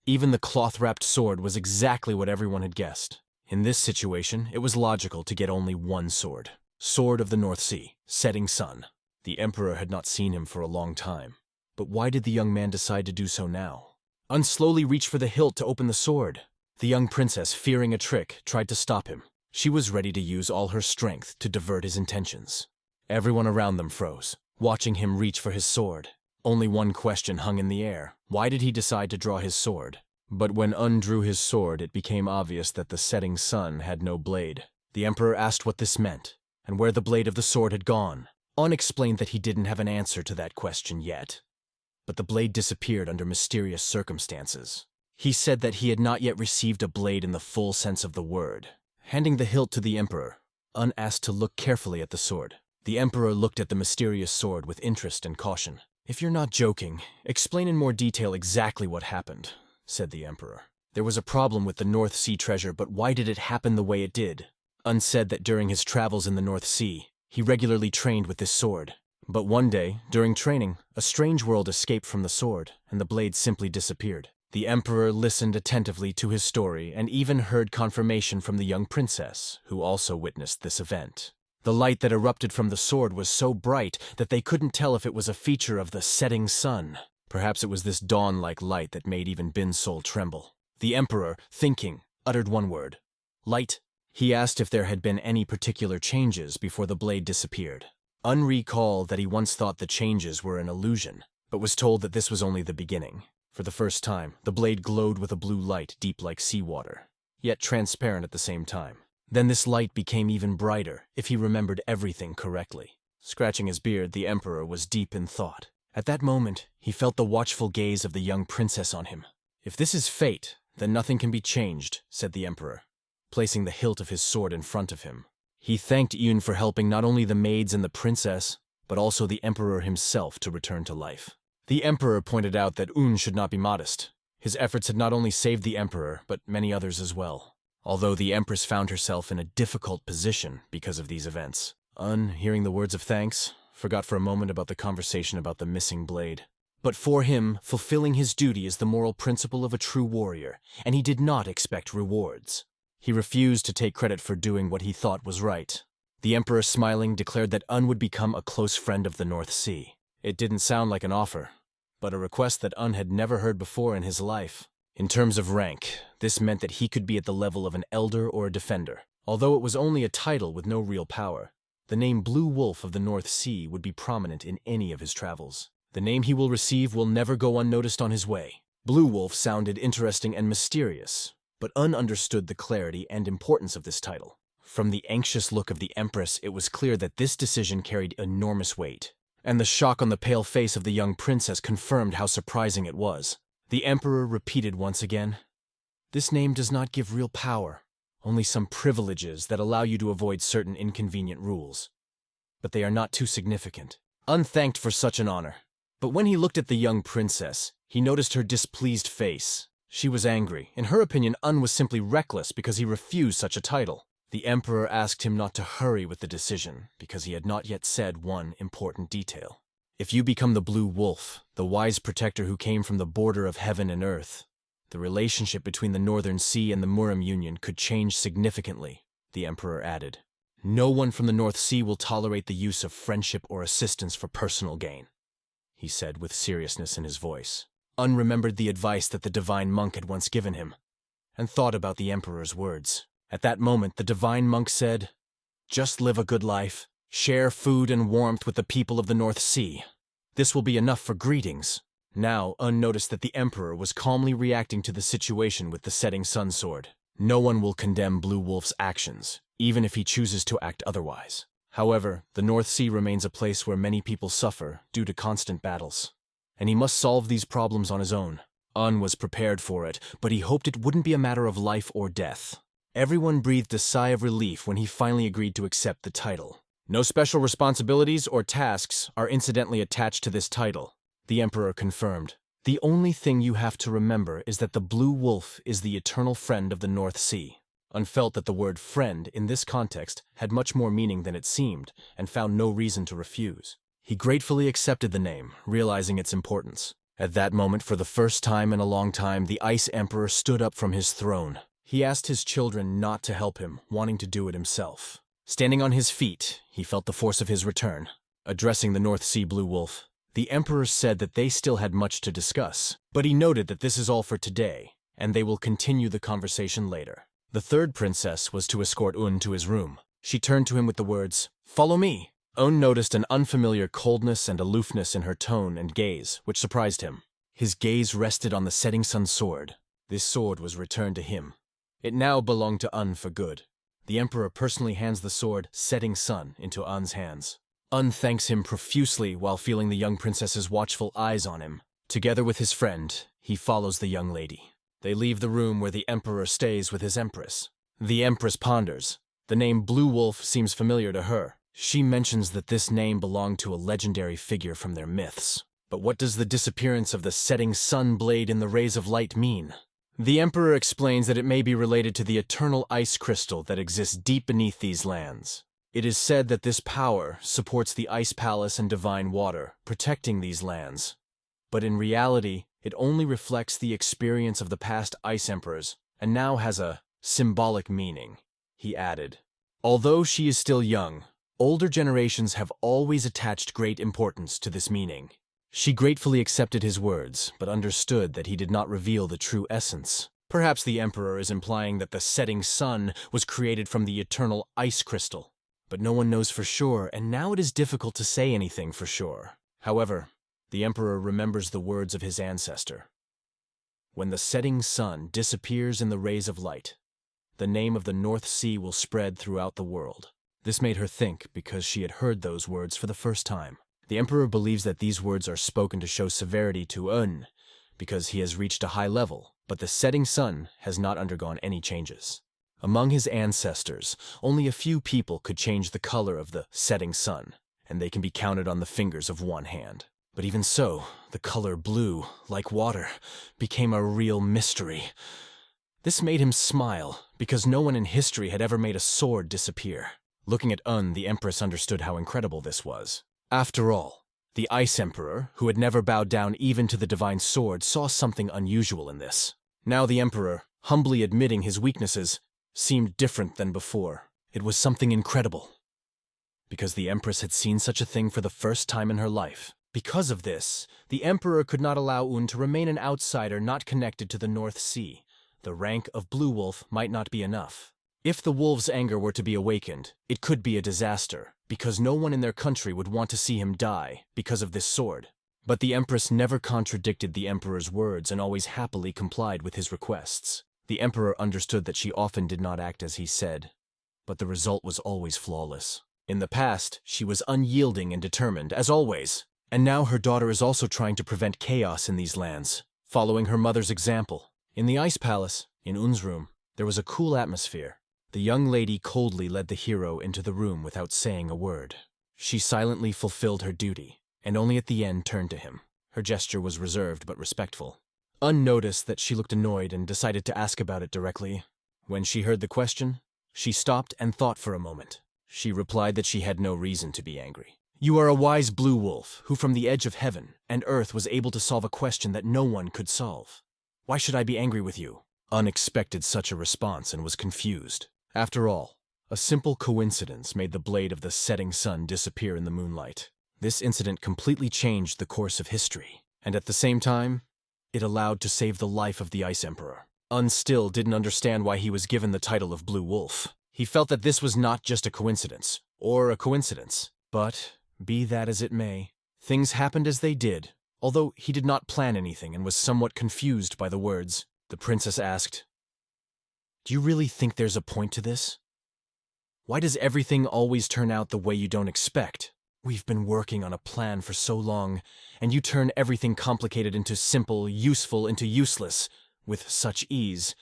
Even the cloth-wrapped sword was exactly what everyone had guessed. In this situation, it was logical to get only one sword. Sword of the North Sea, Setting Sun. The Emperor had not seen him for a long time. But why did the young man decide to do so now? Un slowly reached for the hilt to open the sword. The young princess, fearing a trick, tried to stop him. She was ready to use all her strength to divert his intentions. Everyone around them froze, watching him reach for his sword. Only one question hung in the air. Why did he decide to draw his sword? But when Un drew his sword, it became obvious that the setting sun had no blade. The Emperor asked what this meant, and where the blade of the sword had gone. Un explained that he didn't have an answer to that question yet. But the blade disappeared under mysterious circumstances. He said that he had not yet received a blade in the full sense of the word. Handing the hilt to the Emperor, Un asked to look carefully at the sword. The Emperor looked at the mysterious sword with interest and caution. "If you're not joking, explain in more detail exactly what happened," said the Emperor. "There was a problem with the North Sea treasure, but why did it happen the way it did?" Un said that during his travels in the North Sea, he regularly trained with this sword. But one day, during training, a strange world escaped from the sword, and the blade simply disappeared. The Emperor listened attentively to his story and even heard confirmation from the young princess, who also witnessed this event. The light that erupted from the sword was so bright that they couldn't tell if it was a feature of the setting sun. Perhaps it was this dawn-like light that made even Bin's soul tremble. The Emperor, thinking, uttered one word. "Light." He asked if there had been any particular changes before the blade disappeared. Un recalled that he once thought the changes were an illusion, but was told that this was only the beginning. For the first time, the blade glowed with a blue light deep like seawater, yet transparent at the same time. Then this light became even brighter, if he remembered everything correctly. Scratching his beard, the Emperor was deep in thought. At that moment, he felt the watchful gaze of the young princess on him. "If this is fate, then nothing can be changed," said the Emperor, placing the hilt of his sword in front of him. He thanked Yun for helping not only the maids and the princess, but also the Emperor himself to return to life. The Emperor pointed out that Un should not be modest. His efforts had not only saved the Emperor, but many others as well. Although the Empress found herself in a difficult position because of these events. Un, hearing the words of thanks, forgot for a moment about the conversation about the missing blade. But for him, fulfilling his duty is the moral principle of a true warrior, and he did not expect rewards. He refused to take credit for doing what he thought was right. The Emperor, smiling, declared that Un would become a close friend of the North Sea. It didn't sound like an offer, but a request that Un had never heard before in his life. In terms of rank, this meant that he could be at the level of an elder or a defender. Although it was only a title with no real power, the name Blue Wolf of the North Sea would be prominent in any of his travels. The name he will receive will never go unnoticed on his way. Blue Wolf sounded interesting and mysterious, but Un understood the clarity and importance of this title. From the anxious look of the Empress, it was clear that this decision carried enormous weight. And the shock on the pale face of the young princess confirmed how surprising it was. The Emperor repeated once again, "This name does not give real power, only some privileges that allow you to avoid certain inconvenient rules. But they are not too significant. Unthanked for such an honor. But when he looked at the young princess, he noticed her displeased face. She was angry. In her opinion, was simply reckless because he refused such a title. The emperor asked him not to hurry with the decision, because he had not yet said one important detail. If you become the Blue Wolf, the wise protector who came from the border of heaven and earth, the relationship between the Northern Sea and the Murim Union could change significantly, the emperor added. No one from the North Sea will tolerate the use of friendship or assistance for personal gain, he said with seriousness in his voice. Remembered the advice that the divine monk had once given him, and thought about the emperor's words. At that moment, the divine monk said, "Just live a good life, share food and warmth with the people of the North Sea. This will be enough for greetings." Now, noticed that the emperor was calmly reacting to the situation with the setting sun sword. No one will condemn Blue Wolf's actions, even if he chooses to act otherwise. However, the North Sea remains a place where many people suffer due to constant battles, and he must solve these problems on his own. Was prepared for it, but he hoped it wouldn't be a matter of life or death. Everyone breathed a sigh of relief when he finally agreed to accept the title. No special responsibilities or tasks are incidentally attached to this title, the emperor confirmed. The only thing you have to remember is that the Blue Wolf is the eternal friend of the North Sea. Felt that the word friend in this context had much more meaning than it seemed, and found no reason to refuse. He gratefully accepted the name, realizing its importance. At that moment, for the first time in a long time, the Ice Emperor stood up from his throne. He asked his children not to help him, wanting to do it himself. Standing on his feet, he felt the force of his return. Addressing the North Sea Blue Wolf, the emperor said that they still had much to discuss, but he noted that this is all for today, and they will continue the conversation later. The third princess was to escort to his room. She turned to him with the words, "Follow me." Noticed an unfamiliar coldness and aloofness in her tone and gaze, which surprised him. His gaze rested on the setting sun sword. This sword was returned to him. It now belonged to for good. The emperor personally hands the sword Setting Sun into Un's hands. Thanks him profusely while feeling the young princess's watchful eyes on him. Together with his friend, he follows the young lady. They leave the room where the emperor stays with his empress. The empress ponders. The name Blue Wolf seems familiar to her. She mentions that this name belonged to a legendary figure from their myths. But what does the disappearance of the setting sun blade in the rays of light mean? The emperor explains that it may be related to the eternal ice crystal that exists deep beneath these lands. It is said that this power supports the ice palace and divine water, protecting these lands. But in reality, it only reflects the experience of the past ice emperors, and now has a symbolic meaning, he added. Although she is still young, older generations have always attached great importance to this meaning. She gratefully accepted his words, but understood that he did not reveal the true essence. Perhaps the emperor is implying that the setting sun was created from the eternal ice crystal. But no one knows for sure, and now it is difficult to say anything for sure. However, the emperor remembers the words of his ancestor. When the setting sun disappears in the rays of light, the name of the North Sea will spread throughout the world. This made her think because she had heard those words for the first time. The emperor believes that these words are spoken to show severity to because he has reached a high level, but the setting sun has not undergone any changes. Among his ancestors, only a few people could change the color of the setting sun, and they can be counted on the fingers of one hand. But even so, the color blue, like water, became a real mystery. This made him smile, because no one in history had ever made a sword disappear. Looking at the empress understood how incredible this was. After all, the Ice Emperor, who had never bowed down even to the divine sword, saw something unusual in this. Now the emperor, humbly admitting his weaknesses, seemed different than before. It was something incredible. Because the empress had seen such a thing for the first time in her life. Because of this, the emperor could not allow to remain an outsider not connected to the North Sea. The rank of Blue Wolf might not be enough. If the wolf's anger were to be awakened, it could be a disaster, because no one in their country would want to see him die because of this sword. But the empress never contradicted the emperor's words and always happily complied with his requests. The emperor understood that she often did not act as he said, but the result was always flawless. In the past, she was unyielding and determined, as always, and now her daughter is also trying to prevent chaos in these lands, following her mother's example. In the Ice Palace, in Un's room, there was a cool atmosphere. The young lady coldly led the hero into the room without saying a word. She silently fulfilled her duty, and only at the end turned to him. Her gesture was reserved but respectful. Unnoticed that she looked annoyed and decided to ask about it directly. When she heard the question, she stopped and thought for a moment. She replied that she had no reason to be angry. You are a wise blue wolf who from the edge of heaven and earth was able to solve a question that no one could solve. Why should I be angry with you? Unexpected such a response and was confused. After all, a simple coincidence made the blade of the setting sun disappear in the moonlight. This incident completely changed the course of history, and at the same time, it allowed to save the life of the Ice Emperor. Still didn't understand why he was given the title of Blue Wolf. He felt that this was not just a coincidence, or a coincidence. But, be that as it may, things happened as they did. Although he did not plan anything and was somewhat confused by the words, the princess asked, "Do you really think there's a point to this? Why does everything always turn out the way you don't expect? We've been working on a plan for so long, and you turn everything complicated into simple, useful into useless, with such ease.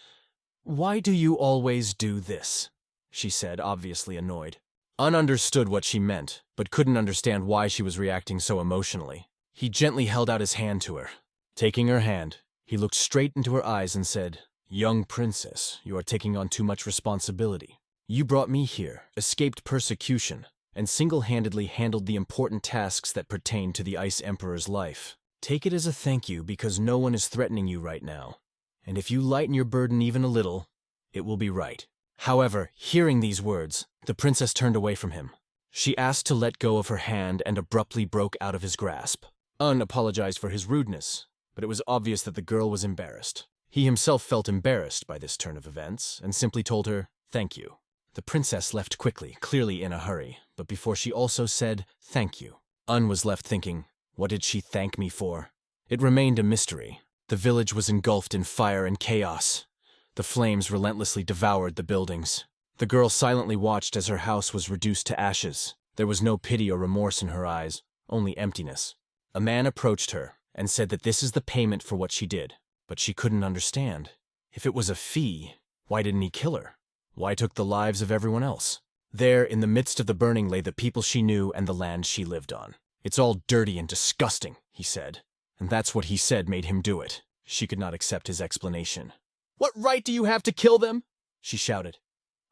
Why do you always do this?" she said, obviously annoyed. Understood what she meant, but couldn't understand why she was reacting so emotionally. He gently held out his hand to her. Taking her hand, he looked straight into her eyes and said, "Young princess, you are taking on too much responsibility. You brought me here, escaped persecution, and single-handedly handled the important tasks that pertain to the Ice Emperor's life. Take it as a thank you because no one is threatening you right now. And if you lighten your burden even a little, it will be right." However, hearing these words, the princess turned away from him. She asked to let go of her hand and abruptly broke out of his grasp. Apologized for his rudeness, but it was obvious that the girl was embarrassed. He himself felt embarrassed by this turn of events and simply told her, "Thank you." The princess left quickly, clearly in a hurry, but before she also said, "Thank you," was left thinking, what did she thank me for? It remained a mystery. The village was engulfed in fire and chaos. The flames relentlessly devoured the buildings. The girl silently watched as her house was reduced to ashes. There was no pity or remorse in her eyes, only emptiness. A man approached her and said that this is the payment for what she did, but she couldn't understand. If it was a fee, why didn't he kill her? Why took the lives of everyone else? There, in the midst of the burning, lay the people she knew and the land she lived on. "It's all dirty and disgusting," he said. And that's what he said made him do it. She could not accept his explanation. "What right do you have to kill them?" she shouted.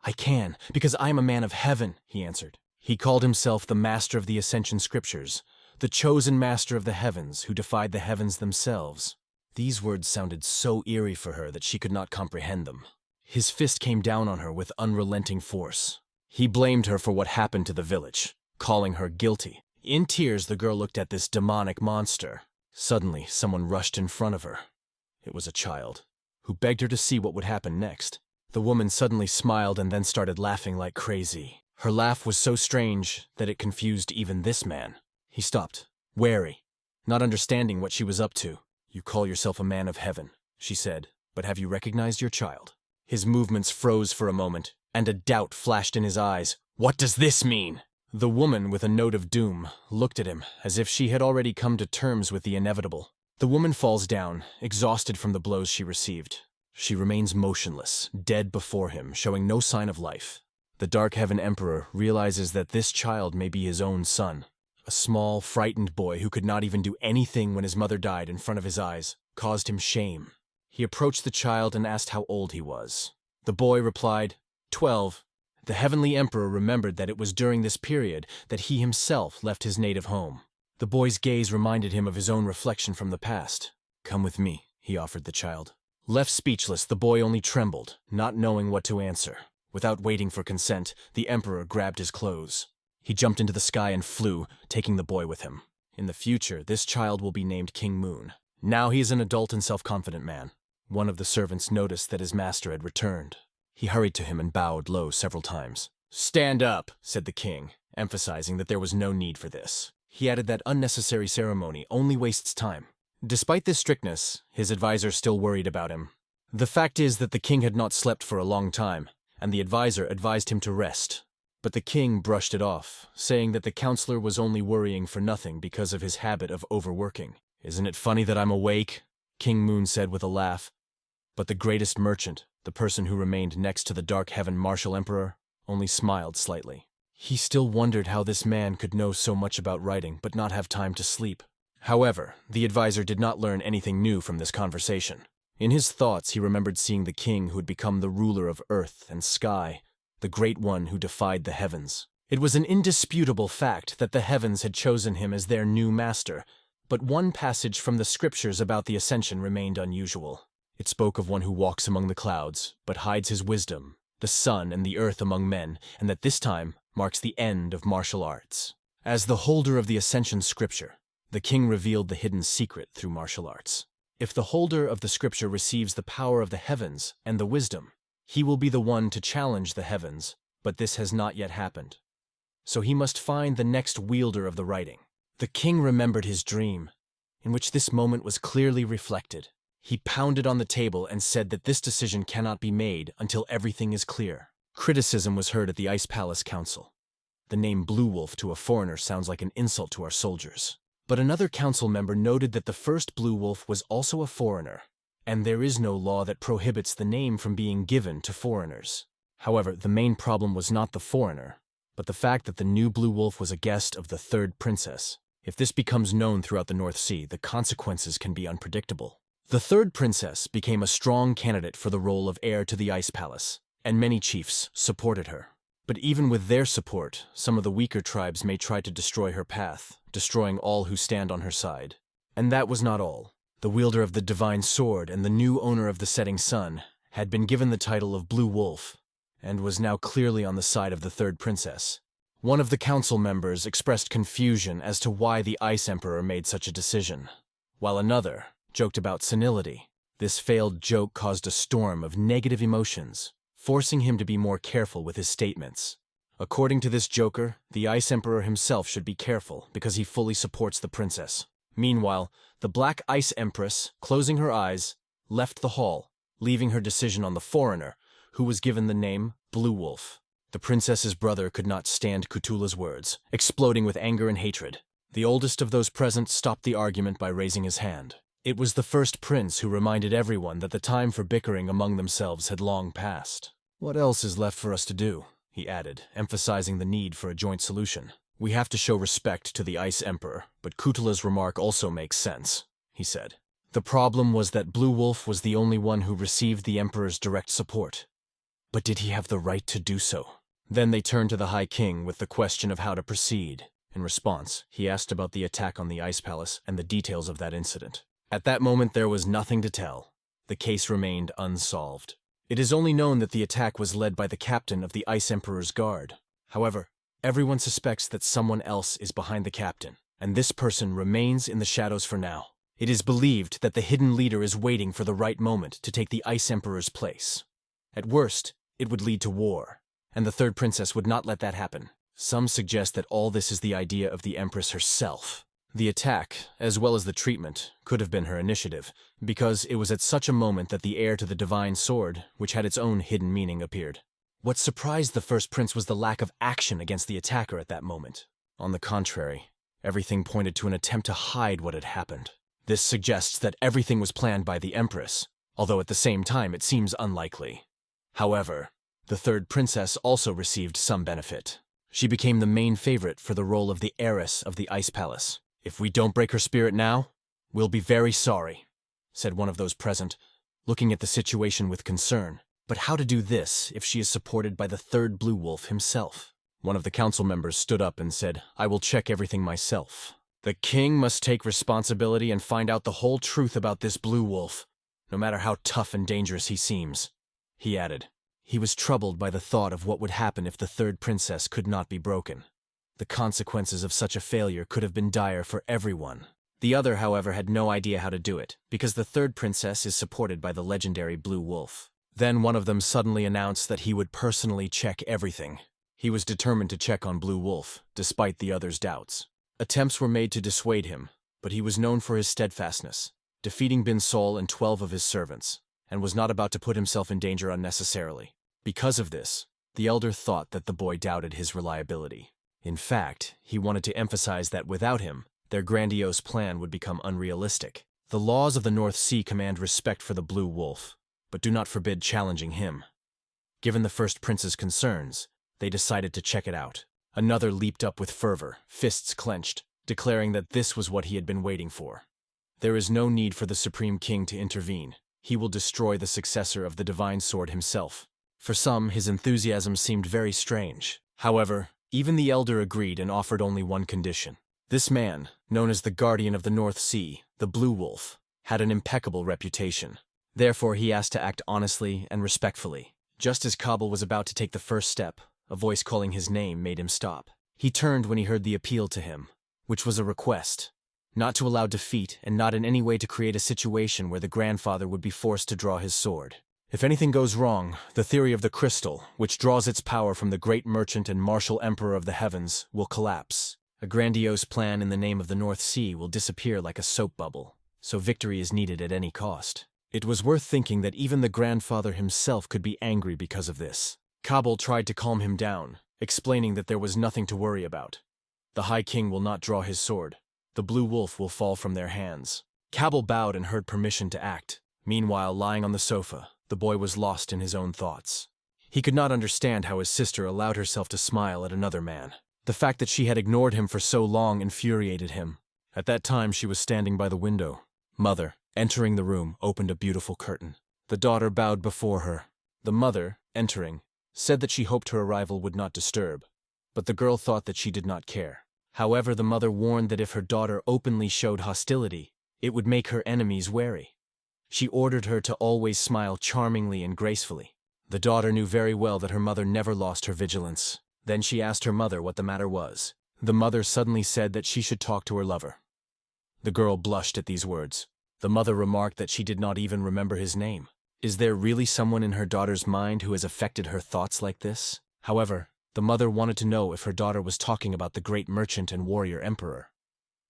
"I can, because I am a man of heaven," he answered. He called himself the master of the Ascension Scriptures, the chosen master of the heavens who defied the heavens themselves. These words sounded so eerie for her that she could not comprehend them. His fist came down on her with unrelenting force. He blamed her for what happened to the village, calling her guilty. In tears, the girl looked at this demonic monster. Suddenly, someone rushed in front of her. It was a child, who begged her to see what would happen next. The woman suddenly smiled and then started laughing like crazy. Her laugh was so strange that it confused even this man. He stopped, wary, not understanding what she was up to. "You call yourself a man of heaven," she said, "but have you recognized your child?" His movements froze for a moment, and a doubt flashed in his eyes. "What does this mean?" The woman, with a note of doom, looked at him as if she had already come to terms with the inevitable. The woman falls down, exhausted from the blows she received. She remains motionless, dead before him, showing no sign of life. The Dark Heaven Emperor realizes that this child may be his own son. A small, frightened boy who could not even do anything when his mother died in front of his eyes caused him shame. He approached the child and asked how old he was. The boy replied, 12. The Heavenly Emperor remembered that it was during this period that he himself left his native home. The boy's gaze reminded him of his own reflection from the past. "Come with me," he offered the child. Left speechless, the boy only trembled, not knowing what to answer. Without waiting for consent, the Emperor grabbed his clothes. He jumped into the sky and flew, taking the boy with him. In the future, this child will be named King Moon. Now he is an adult and self-confident man. One of the servants noticed that his master had returned. He hurried to him and bowed low several times. "Stand up," said the king, emphasizing that there was no need for this. He added that unnecessary ceremony only wastes time. Despite this strictness, his advisor still worried about him. The fact is that the king had not slept for a long time, and the advisor advised him to rest. But the king brushed it off, saying that the counselor was only worrying for nothing because of his habit of overworking. "Isn't it funny that I'm awake?" King Moon said with a laugh. "But the greatest merchant, The person who remained next to the Dark Heaven Martial Emperor only smiled slightly. He still wondered how this man could know so much about writing but not have time to sleep. However, the advisor did not learn anything new from this conversation. In his thoughts, he remembered seeing the king who had become the ruler of earth and sky, the great one who defied the heavens. It was an indisputable fact that the heavens had chosen him as their new master, but one passage from the scriptures about the ascension remained unusual. It spoke of one who walks among the clouds, but hides his wisdom, the sun and the earth among men, and that this time marks the end of martial arts. As the holder of the ascension scripture, the king revealed the hidden secret through martial arts. If the holder of the scripture receives the power of the heavens and the wisdom, he will be the one to challenge the heavens, but this has not yet happened. So he must find the next wielder of the writing. The king remembered his dream, in which this moment was clearly reflected. He pounded on the table and said that this decision cannot be made until everything is clear. Criticism was heard at the Ice Palace Council. The name Blue Wolf to a foreigner sounds like an insult to our soldiers. But another council member noted that the first Blue Wolf was also a foreigner, and there is no law that prohibits the name from being given to foreigners. However, the main problem was not the foreigner, but the fact that the new Blue Wolf was a guest of the third princess. If this becomes known throughout the North Sea, the consequences can be unpredictable. The third princess became a strong candidate for the role of heir to the Ice Palace, and many chiefs supported her. But even with their support, some of the weaker tribes may try to destroy her path, destroying all who stand on her side. And that was not all. The wielder of the divine sword and the new owner of the setting sun had been given the title of Blue Wolf, and was now clearly on the side of the third princess. One of the council members expressed confusion as to why the Ice Emperor made such a decision, while another joked about senility. This failed joke caused a storm of negative emotions, forcing him to be more careful with his statements. According to this joker, the Ice Emperor himself should be careful because he fully supports the princess. Meanwhile, the Black Ice Empress, closing her eyes, left the hall, leaving her decision on the foreigner, who was given the name Blue Wolf. The princess's brother could not stand Cthulhu's words, exploding with anger and hatred. The oldest of those present stopped the argument by raising his hand. It was the first prince who reminded everyone that the time for bickering among themselves had long passed. "What else is left for us to do?" he added, emphasizing the need for a joint solution. "We have to show respect to the Ice Emperor, but Cthulhu's remark also makes sense," he said. The problem was that Blue Wolf was the only one who received the Emperor's direct support. But did he have the right to do so? Then they turned to the High King with the question of how to proceed. In response, he asked about the attack on the Ice Palace and the details of that incident. At that moment, there was nothing to tell. The case remained unsolved. It is only known that the attack was led by the captain of the Ice Emperor's guard. However, everyone suspects that someone else is behind the captain, and this person remains in the shadows for now. It is believed that the hidden leader is waiting for the right moment to take the Ice Emperor's place. At worst, it would lead to war, and the third princess would not let that happen. Some suggest that all this is the idea of the Empress herself. The attack, as well as the treatment, could have been her initiative, because it was at such a moment that the heir to the divine sword, which had its own hidden meaning, appeared. What surprised the first prince was the lack of action against the attacker at that moment. On the contrary, everything pointed to an attempt to hide what had happened. This suggests that everything was planned by the Empress, although at the same time it seems unlikely. However, the third princess also received some benefit. She became the main favorite for the role of the heiress of the Ice Palace. "If we don't break her spirit now, we'll be very sorry," said one of those present, looking at the situation with concern. But how to do this if she is supported by the third Blue Wolf himself? One of the council members stood up and said, "I will check everything myself. The king must take responsibility and find out the whole truth about this Blue Wolf, no matter how tough and dangerous he seems," he added. He was troubled by the thought of what would happen if the third princess could not be broken. The consequences of such a failure could have been dire for everyone. The other, however, had no idea how to do it, because the third princess is supported by the legendary Blue Wolf. Then one of them suddenly announced that he would personally check everything. He was determined to check on Blue Wolf, despite the other's doubts. Attempts were made to dissuade him, but he was known for his steadfastness, defeating Bin Sol and 12 of his servants, and was not about to put himself in danger unnecessarily. Because of this, the elder thought that the boy doubted his reliability. In fact, he wanted to emphasize that without him, their grandiose plan would become unrealistic. The laws of the North Sea command respect for the Blue Wolf, but do not forbid challenging him. Given the first prince's concerns, they decided to check it out. Another leaped up with fervor, fists clenched, declaring that this was what he had been waiting for. There is no need for the Supreme King to intervene. He will destroy the successor of the Divine Sword himself. For some, his enthusiasm seemed very strange. However, even the elder agreed and offered only one condition. This man, known as the Guardian of the North Sea, the Blue Wolf, had an impeccable reputation. Therefore, he asked to act honestly and respectfully. Just as Kabul was about to take the first step, a voice calling his name made him stop. He turned when he heard the appeal to him, which was a request, not to allow defeat and not in any way to create a situation where the grandfather would be forced to draw his sword. If anything goes wrong, the theory of the crystal, which draws its power from the great merchant and martial emperor of the heavens, will collapse. A grandiose plan in the name of the North Sea will disappear like a soap bubble, so victory is needed at any cost. It was worth thinking that even the grandfather himself could be angry because of this. Kabul tried to calm him down, explaining that there was nothing to worry about. The High King will not draw his sword. The Blue Wolf will fall from their hands. Kabul bowed and heard permission to act. Meanwhile, lying on the sofa, the boy was lost in his own thoughts. He could not understand how his sister allowed herself to smile at another man. The fact that she had ignored him for so long infuriated him. At that time, she was standing by the window. Mother, entering the room, opened a beautiful curtain. The daughter bowed before her. The mother, entering, said that she hoped her arrival would not disturb, but the girl thought that she did not care. However, the mother warned that if her daughter openly showed hostility, it would make her enemies wary. She ordered her to always smile charmingly and gracefully. The daughter knew very well that her mother never lost her vigilance. Then she asked her mother what the matter was. The mother suddenly said that she should talk to her lover. The girl blushed at these words. The mother remarked that she did not even remember his name. Is there really someone in her daughter's mind who has affected her thoughts like this? However, the mother wanted to know if her daughter was talking about the great merchant and warrior emperor.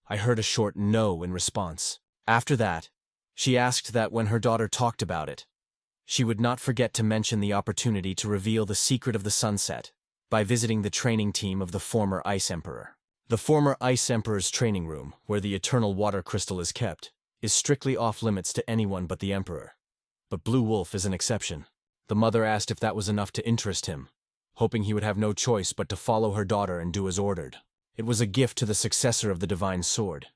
I heard a short no in response. After that, she asked that when her daughter talked about it, she would not forget to mention the opportunity to reveal the secret of the sunset by visiting the training team of the former Ice Emperor. The former Ice Emperor's training room, where the eternal water crystal is kept, is strictly off-limits to anyone but the Emperor. But Blue Wolf is an exception. The mother asked if that was enough to interest him, hoping he would have no choice but to follow her daughter and do as ordered. It was a gift to the successor of the Divine Sword,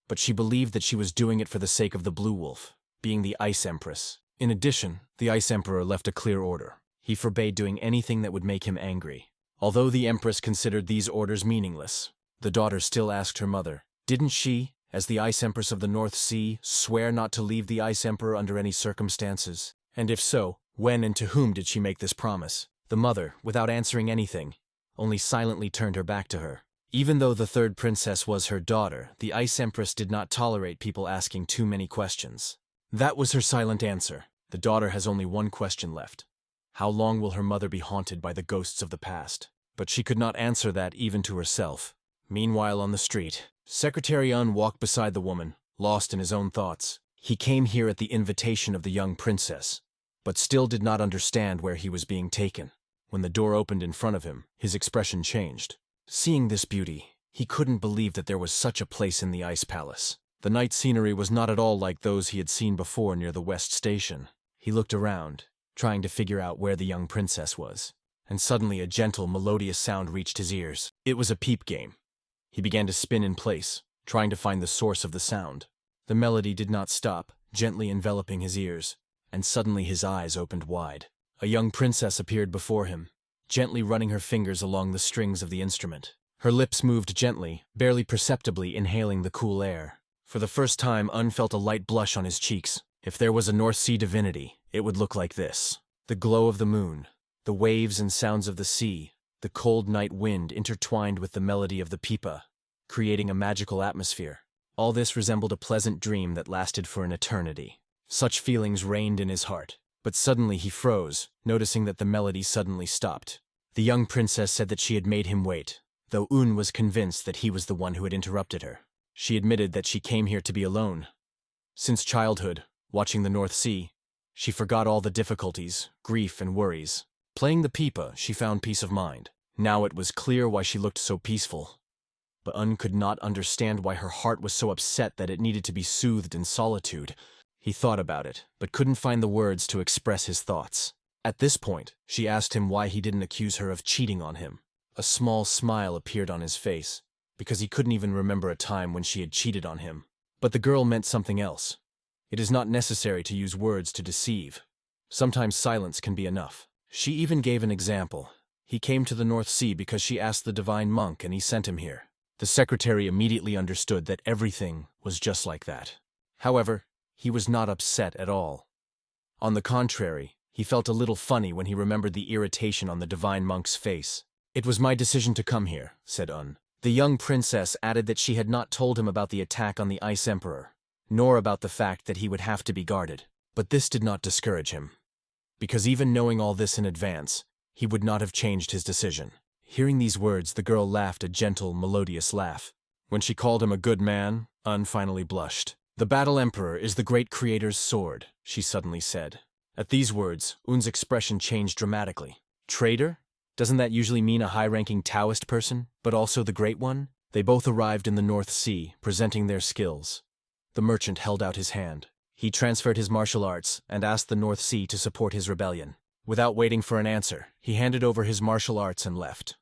but she believed that she was doing it for the sake of the Blue Wolf, being the Ice Empress. In addition, the Ice Emperor left a clear order. He forbade doing anything that would make him angry. Although the Empress considered these orders meaningless, the daughter still asked her mother, didn't she, as the Ice Empress of the North Sea, swear not to leave the Ice Emperor under any circumstances? And if so, when and to whom did she make this promise? The mother, without answering anything, only silently turned her back to her. Even though the third princess was her daughter, the Ice Empress did not tolerate people asking too many questions. That was her silent answer. The daughter has only one question left. How long will her mother be haunted by the ghosts of the past? But she could not answer that even to herself. Meanwhile, on the street, Secretary Un walked beside the woman, lost in his own thoughts. He came here at the invitation of the young princess, but still did not understand where he was being taken. When the door opened in front of him, his expression changed. Seeing this beauty, he couldn't believe that there was such a place in the Ice Palace. The night scenery was not at all like those he had seen before near the West Station. He looked around, trying to figure out where the young princess was. And suddenly a gentle, melodious sound reached his ears. It was a peep game. He began to spin in place, trying to find the source of the sound. The melody did not stop, gently enveloping his ears, and suddenly his eyes opened wide. A young princess appeared before him, gently running her fingers along the strings of the instrument. Her lips moved gently, barely perceptibly inhaling the cool air. For the first time, Un felt a light blush on his cheeks. If there was a North Sea divinity, it would look like this. The glow of the moon, the waves and sounds of the sea, the cold night wind intertwined with the melody of the pipa, creating a magical atmosphere. All this resembled a pleasant dream that lasted for an eternity. Such feelings reigned in his heart, but suddenly he froze, noticing that the melody suddenly stopped. The young princess said that she had made him wait, though Un was convinced that he was the one who had interrupted her. She admitted that she came here to be alone. Since childhood, watching the North Sea, she forgot all the difficulties, grief, and worries. Playing the pipa, she found peace of mind. Now it was clear why she looked so peaceful. But Un could not understand why her heart was so upset that it needed to be soothed in solitude. He thought about it, but couldn't find the words to express his thoughts. At this point, she asked him why he didn't accuse her of cheating on him. A small smile appeared on his face, because he couldn't even remember a time when she had cheated on him. But the girl meant something else. It is not necessary to use words to deceive. Sometimes silence can be enough. She even gave an example. He came to the North Sea because she asked the divine monk and he sent him here. The secretary immediately understood that everything was just like that. However, he was not upset at all. On the contrary, he felt a little funny when he remembered the irritation on the divine monk's face. "It was my decision to come here," said Un. The young princess added that she had not told him about the attack on the Ice Emperor, nor about the fact that he would have to be guarded. But this did not discourage him, because even knowing all this in advance, he would not have changed his decision. Hearing these words, the girl laughed a gentle, melodious laugh. When she called him a good man, Un finally blushed. "The Battle Emperor is the great creator's sword," she suddenly said. At these words, Un's expression changed dramatically. "Traitor? Doesn't that usually mean a high-ranking Taoist person, but also the Great One?" They both arrived in the North Sea, presenting their skills. The merchant held out his hand. He transferred his martial arts and asked the North Sea to support his rebellion. Without waiting for an answer, he handed over his martial arts and left.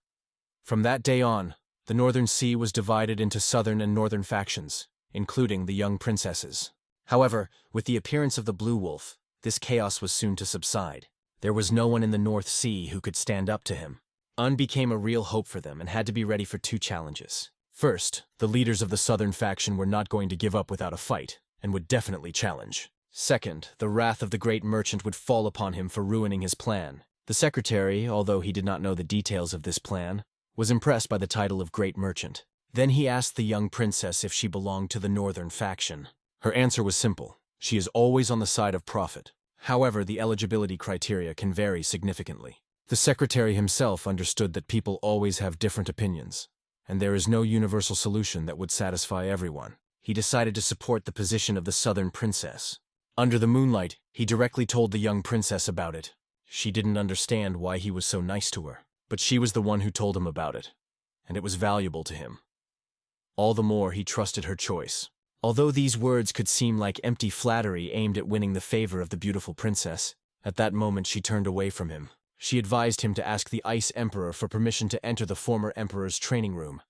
From that day on, the Northern Sea was divided into southern and northern factions, including the young princesses. However, with the appearance of the Blue Wolf, this chaos was soon to subside. There was no one in the North Sea who could stand up to him. Un became a real hope for them and had to be ready for two challenges. First, the leaders of the southern faction were not going to give up without a fight, and would definitely challenge. Second, the wrath of the great merchant would fall upon him for ruining his plan. The secretary, although he did not know the details of this plan, was impressed by the title of Great Merchant. Then he asked the young princess if she belonged to the northern faction. Her answer was simple. She is always on the side of profit. However, the eligibility criteria can vary significantly. The secretary himself understood that people always have different opinions, and there is no universal solution that would satisfy everyone. He decided to support the position of the southern princess. Under the moonlight, he directly told the young princess about it. She didn't understand why he was so nice to her, but she was the one who told him about it, and it was valuable to him. All the more he trusted her choice. Although these words could seem like empty flattery aimed at winning the favor of the beautiful princess, at that moment she turned away from him. She advised him to ask the Ice Emperor for permission to enter the former emperor's training room.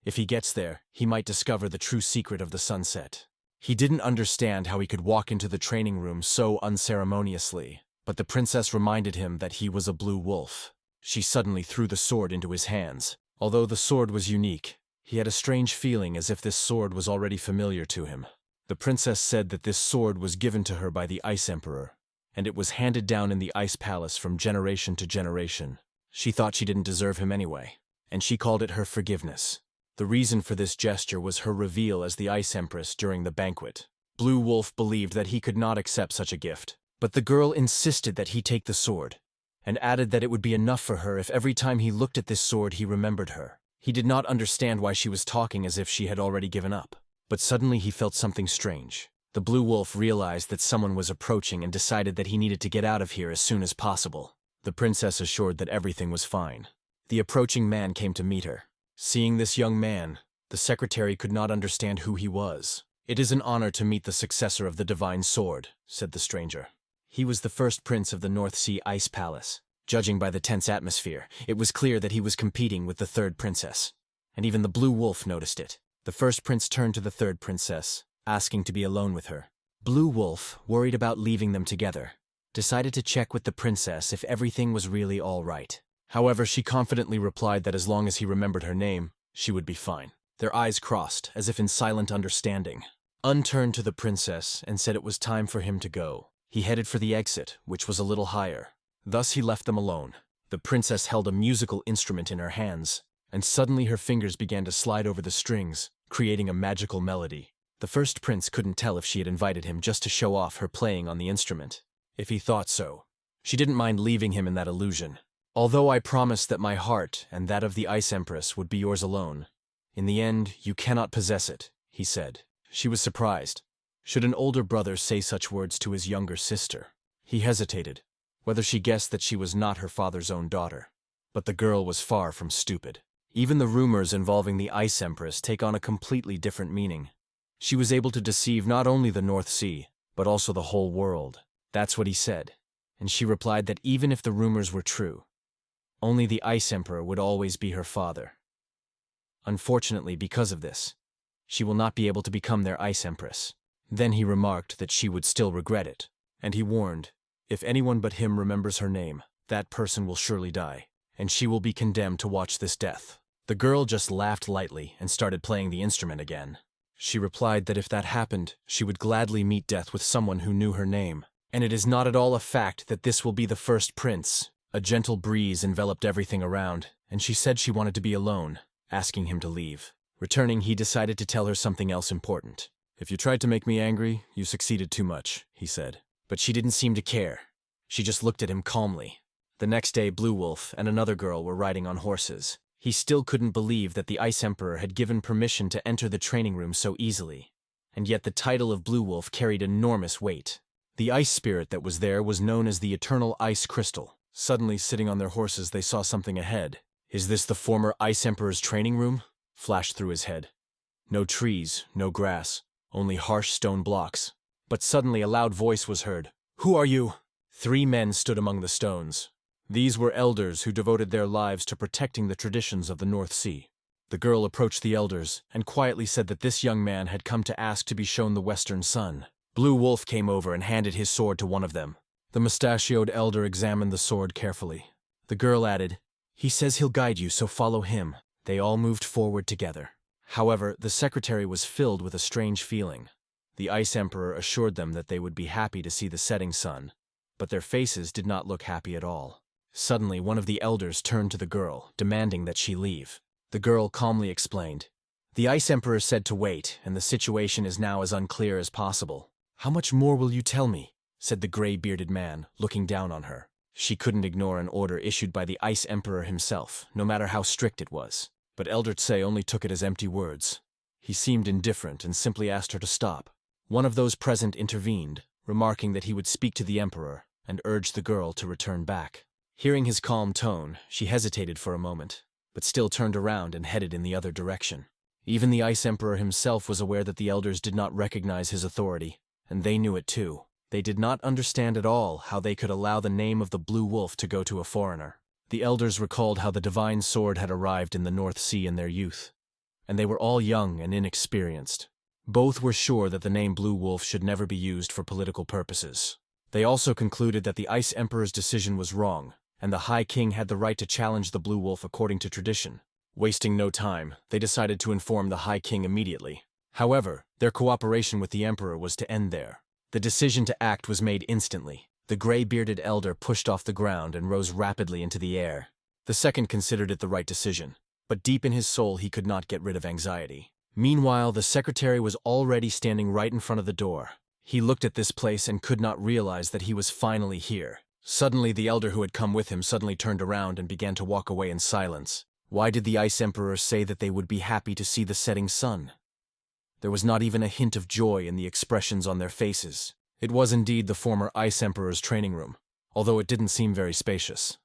If he gets there, he might discover the true secret of the sunset. He didn't understand how he could walk into the training room so unceremoniously, but the princess reminded him that he was a blue wolf. She suddenly threw the sword into his hands. Although the sword was unique, he had a strange feeling as if this sword was already familiar to him. The princess said that this sword was given to her by the Ice Emperor, and it was handed down in the Ice Palace from generation to generation. She thought she didn't deserve him anyway, and she called it her forgiveness. The reason for this gesture was her reveal as the Ice Empress during the banquet. Blue Wolf believed that he could not accept such a gift, but the girl insisted that he take the sword, and added that it would be enough for her if every time he looked at this sword he remembered her. He did not understand why she was talking as if she had already given up, but suddenly he felt something strange. The Blue Wolf realized that someone was approaching and decided that he needed to get out of here as soon as possible. The princess assured that everything was fine. The approaching man came to meet her. Seeing this young man, the secretary could not understand who he was. "It is an honor to meet the successor of the Divine Sword," said the stranger. He was the first prince of the North Sea Ice Palace. Judging by the tense atmosphere, it was clear that he was competing with the third princess, and even the Blue Wolf noticed it. The first prince turned to the third princess, asking to be alone with her. Blue Wolf, worried about leaving them together, decided to check with the princess if everything was really all right. However, she confidently replied that as long as he remembered her name, she would be fine. Their eyes crossed, as if in silent understanding. Un turned to the princess and said it was time for him to go. He headed for the exit, which was a little higher. Thus he left them alone. The princess held a musical instrument in her hands, and suddenly her fingers began to slide over the strings, creating a magical melody. The first prince couldn't tell if she had invited him just to show off her playing on the instrument. If he thought so, she didn't mind leaving him in that illusion. "Although I promised that my heart and that of the Ice Empress would be yours alone, in the end you cannot possess it," he said. She was surprised. Should an older brother say such words to his younger sister? He hesitated, whether she guessed that she was not her father's own daughter. But the girl was far from stupid. Even the rumors involving the Ice Empress take on a completely different meaning. She was able to deceive not only the North Sea, but also the whole world. That's what he said. And she replied that even if the rumors were true, only the Ice Emperor would always be her father. Unfortunately, because of this, she will not be able to become their Ice Empress. Then he remarked that she would still regret it, and he warned, if anyone but him remembers her name, that person will surely die, and she will be condemned to watch this death. The girl just laughed lightly and started playing the instrument again. She replied that if that happened, she would gladly meet death with someone who knew her name. And it is not at all a fact that this will be the first prince. A gentle breeze enveloped everything around, and she said she wanted to be alone, asking him to leave. Returning, he decided to tell her something else important. If you tried to make me angry, you succeeded too much, he said. But she didn't seem to care. She just looked at him calmly. The next day, Blue Wolf and another girl were riding on horses. He still couldn't believe that the Ice Emperor had given permission to enter the training room so easily. And yet the title of Blue Wolf carried enormous weight. The ice spirit that was there was known as the Eternal Ice Crystal. Suddenly, sitting on their horses, they saw something ahead. Is this the former Ice Emperor's training room? Flashed through his head. No trees, no grass, only harsh stone blocks. But suddenly a loud voice was heard. Who are you? 3 men stood among the stones. These were elders who devoted their lives to protecting the traditions of the North Sea. The girl approached the elders and quietly said that this young man had come to ask to be shown the western sun. Blue Wolf came over and handed his sword to one of them. The mustachioed elder examined the sword carefully. The girl added, he says he'll guide you, so follow him. They all moved forward together. However, the secretary was filled with a strange feeling. The Ice Emperor assured them that they would be happy to see the setting sun, but their faces did not look happy at all. Suddenly, one of the elders turned to the girl, demanding that she leave. The girl calmly explained, the Ice Emperor said to wait, and the situation is now as unclear as possible. How much more will you tell me? Said the gray-bearded man, looking down on her. She couldn't ignore an order issued by the Ice Emperor himself, no matter how strict it was. But Elder Tse only took it as empty words. He seemed indifferent and simply asked her to stop. One of those present intervened, remarking that he would speak to the Emperor and urge the girl to return back. Hearing his calm tone, she hesitated for a moment, but still turned around and headed in the other direction. Even the Ice Emperor himself was aware that the elders did not recognize his authority, and they knew it too. They did not understand at all how they could allow the name of the Blue Wolf to go to a foreigner. The elders recalled how the divine sword had arrived in the North Sea in their youth, and they were all young and inexperienced. Both were sure that the name Blue Wolf should never be used for political purposes. They also concluded that the Ice Emperor's decision was wrong, and the High King had the right to challenge the Blue Wolf according to tradition. Wasting no time, they decided to inform the High King immediately. However, their cooperation with the Emperor was to end there. The decision to act was made instantly. The gray-bearded elder pushed off the ground and rose rapidly into the air. The second considered it the right decision, but deep in his soul he could not get rid of anxiety. Meanwhile, the secretary was already standing right in front of the door. He looked at this place and could not realize that he was finally here. Suddenly, the elder who had come with him suddenly turned around and began to walk away in silence. Why did the Ice Emperor say that they would be happy to see the setting sun? There was not even a hint of joy in the expressions on their faces. It was indeed the former Ice Emperor's training room, although it didn't seem very spacious.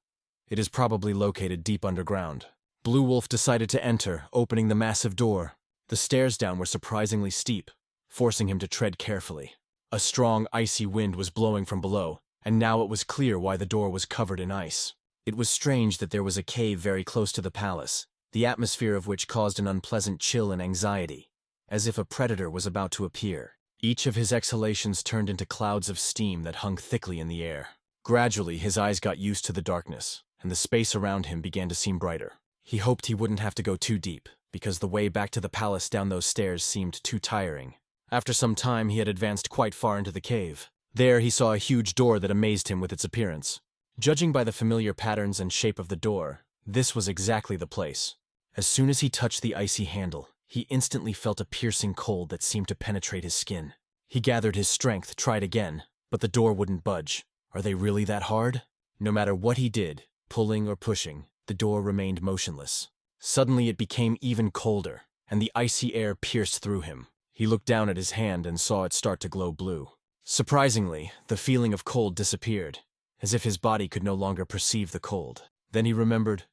It is probably located deep underground. Blue Wolf decided to enter, opening the massive door. The stairs down were surprisingly steep, forcing him to tread carefully. A strong, icy wind was blowing from below, and now it was clear why the door was covered in ice. It was strange that there was a cave very close to the palace, the atmosphere of which caused an unpleasant chill and anxiety, as if a predator was about to appear. Each of his exhalations turned into clouds of steam that hung thickly in the air. Gradually, his eyes got used to the darkness, and the space around him began to seem brighter. He hoped he wouldn't have to go too deep, because the way back to the palace down those stairs seemed too tiring. After some time, he had advanced quite far into the cave. There, he saw a huge door that amazed him with its appearance. Judging by the familiar patterns and shape of the door, this was exactly the place. As soon as he touched the icy handle, he instantly felt a piercing cold that seemed to penetrate his skin. He gathered his strength, tried again, but the door wouldn't budge. Are they really that hard? No matter what he did, pulling or pushing, the door remained motionless. Suddenly it became even colder, and the icy air pierced through him. He looked down at his hand and saw it start to glow blue. Surprisingly, the feeling of cold disappeared, as if his body could no longer perceive the cold. Then he remembered,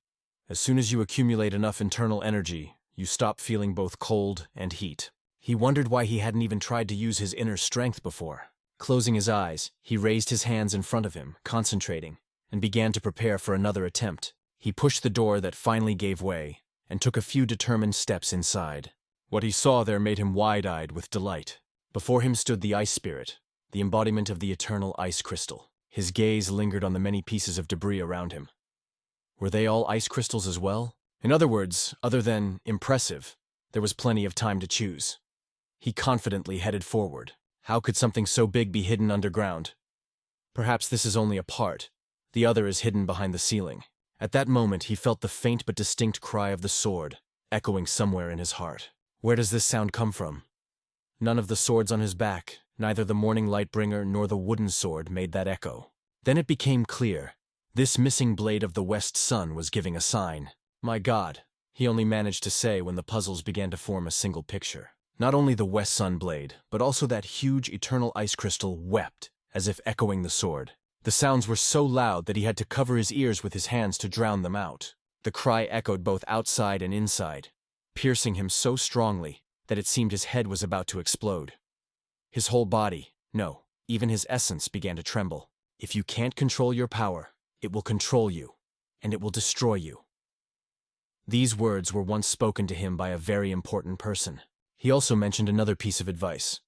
as soon as you accumulate enough internal energy, you stop feeling both cold and heat. He wondered why he hadn't even tried to use his inner strength before. Closing his eyes, he raised his hands in front of him, concentrating, and began to prepare for another attempt. He pushed the door that finally gave way, and took a few determined steps inside. What he saw there made him wide-eyed with delight. Before him stood the Ice Spirit, the embodiment of the eternal ice crystal. His gaze lingered on the many pieces of debris around him. Were they all ice crystals as well? In other words, other than impressive, there was plenty of time to choose. He confidently headed forward. How could something so big be hidden underground? Perhaps this is only a part. The other is hidden behind the ceiling. At that moment, he felt the faint but distinct cry of the sword, echoing somewhere in his heart. Where does this sound come from? None of the swords on his back, neither the Morning Lightbringer nor the wooden sword, made that echo. Then it became clear. This missing blade of the West Sun was giving a sign. My God, he only managed to say when the puzzles began to form a single picture. Not only the West Sun blade, but also that huge eternal ice crystal wept, as if echoing the sword. The sounds were so loud that he had to cover his ears with his hands to drown them out. The cry echoed both outside and inside, piercing him so strongly that it seemed his head was about to explode. His whole body, no, even his essence began to tremble. If you can't control your power, it will control you, and it will destroy you. These words were once spoken to him by a very important person. He also mentioned another piece of advice.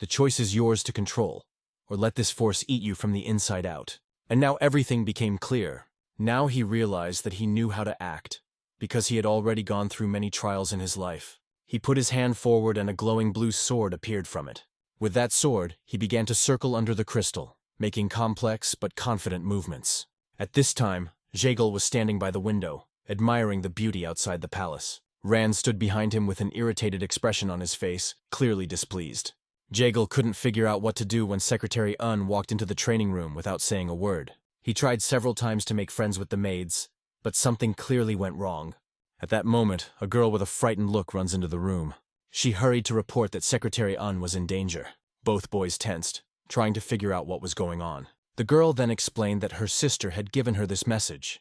The choice is yours to control, or let this force eat you from the inside out. And now everything became clear. Now he realized that he knew how to act, because he had already gone through many trials in his life. He put his hand forward and a glowing blue sword appeared from it. With that sword, he began to circle under the crystal, making complex but confident movements. At this time, Yahello was standing by the window, admiring the beauty outside the palace. Rand stood behind him with an irritated expression on his face, clearly displeased. Yahello couldn't figure out what to do when Secretary Un walked into the training room without saying a word. He tried several times to make friends with the maids, but something clearly went wrong. At that moment, a girl with a frightened look runs into the room. She hurried to report that Secretary Un was in danger. Both boys tensed, trying to figure out what was going on. The girl then explained that her sister had given her this message.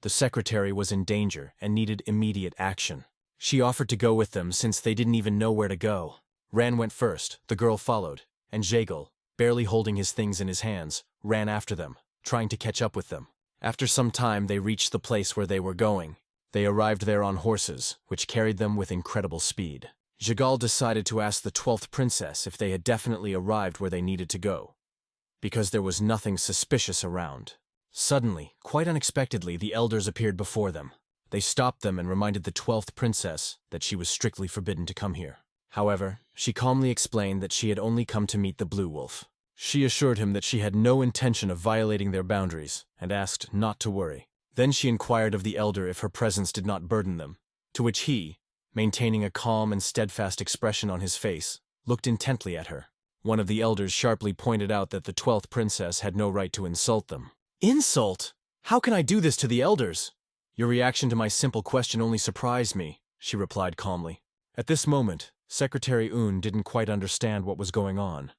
The secretary was in danger and needed immediate action. She offered to go with them since they didn't even know where to go. Rand went first, the girl followed, and Yahello, barely holding his things in his hands, ran after them, trying to catch up with them. After some time, they reached the place where they were going. They arrived there on horses, which carried them with incredible speed. Yahello decided to ask the 12th princess if they had definitely arrived where they needed to go, because there was nothing suspicious around. Suddenly, quite unexpectedly, the elders appeared before them. They stopped them and reminded the 12th princess that she was strictly forbidden to come here. However, she calmly explained that she had only come to meet the Blue Wolf. She assured him that she had no intention of violating their boundaries and asked not to worry. Then she inquired of the elder if her presence did not burden them, to which he, maintaining a calm and steadfast expression on his face, looked intently at her. One of the elders sharply pointed out that the 12th princess had no right to insult them. Insult? How can I do this to the elders? Your reaction to my simple question only surprised me, she replied calmly. At this moment, Secretary Un didn't quite understand what was going on,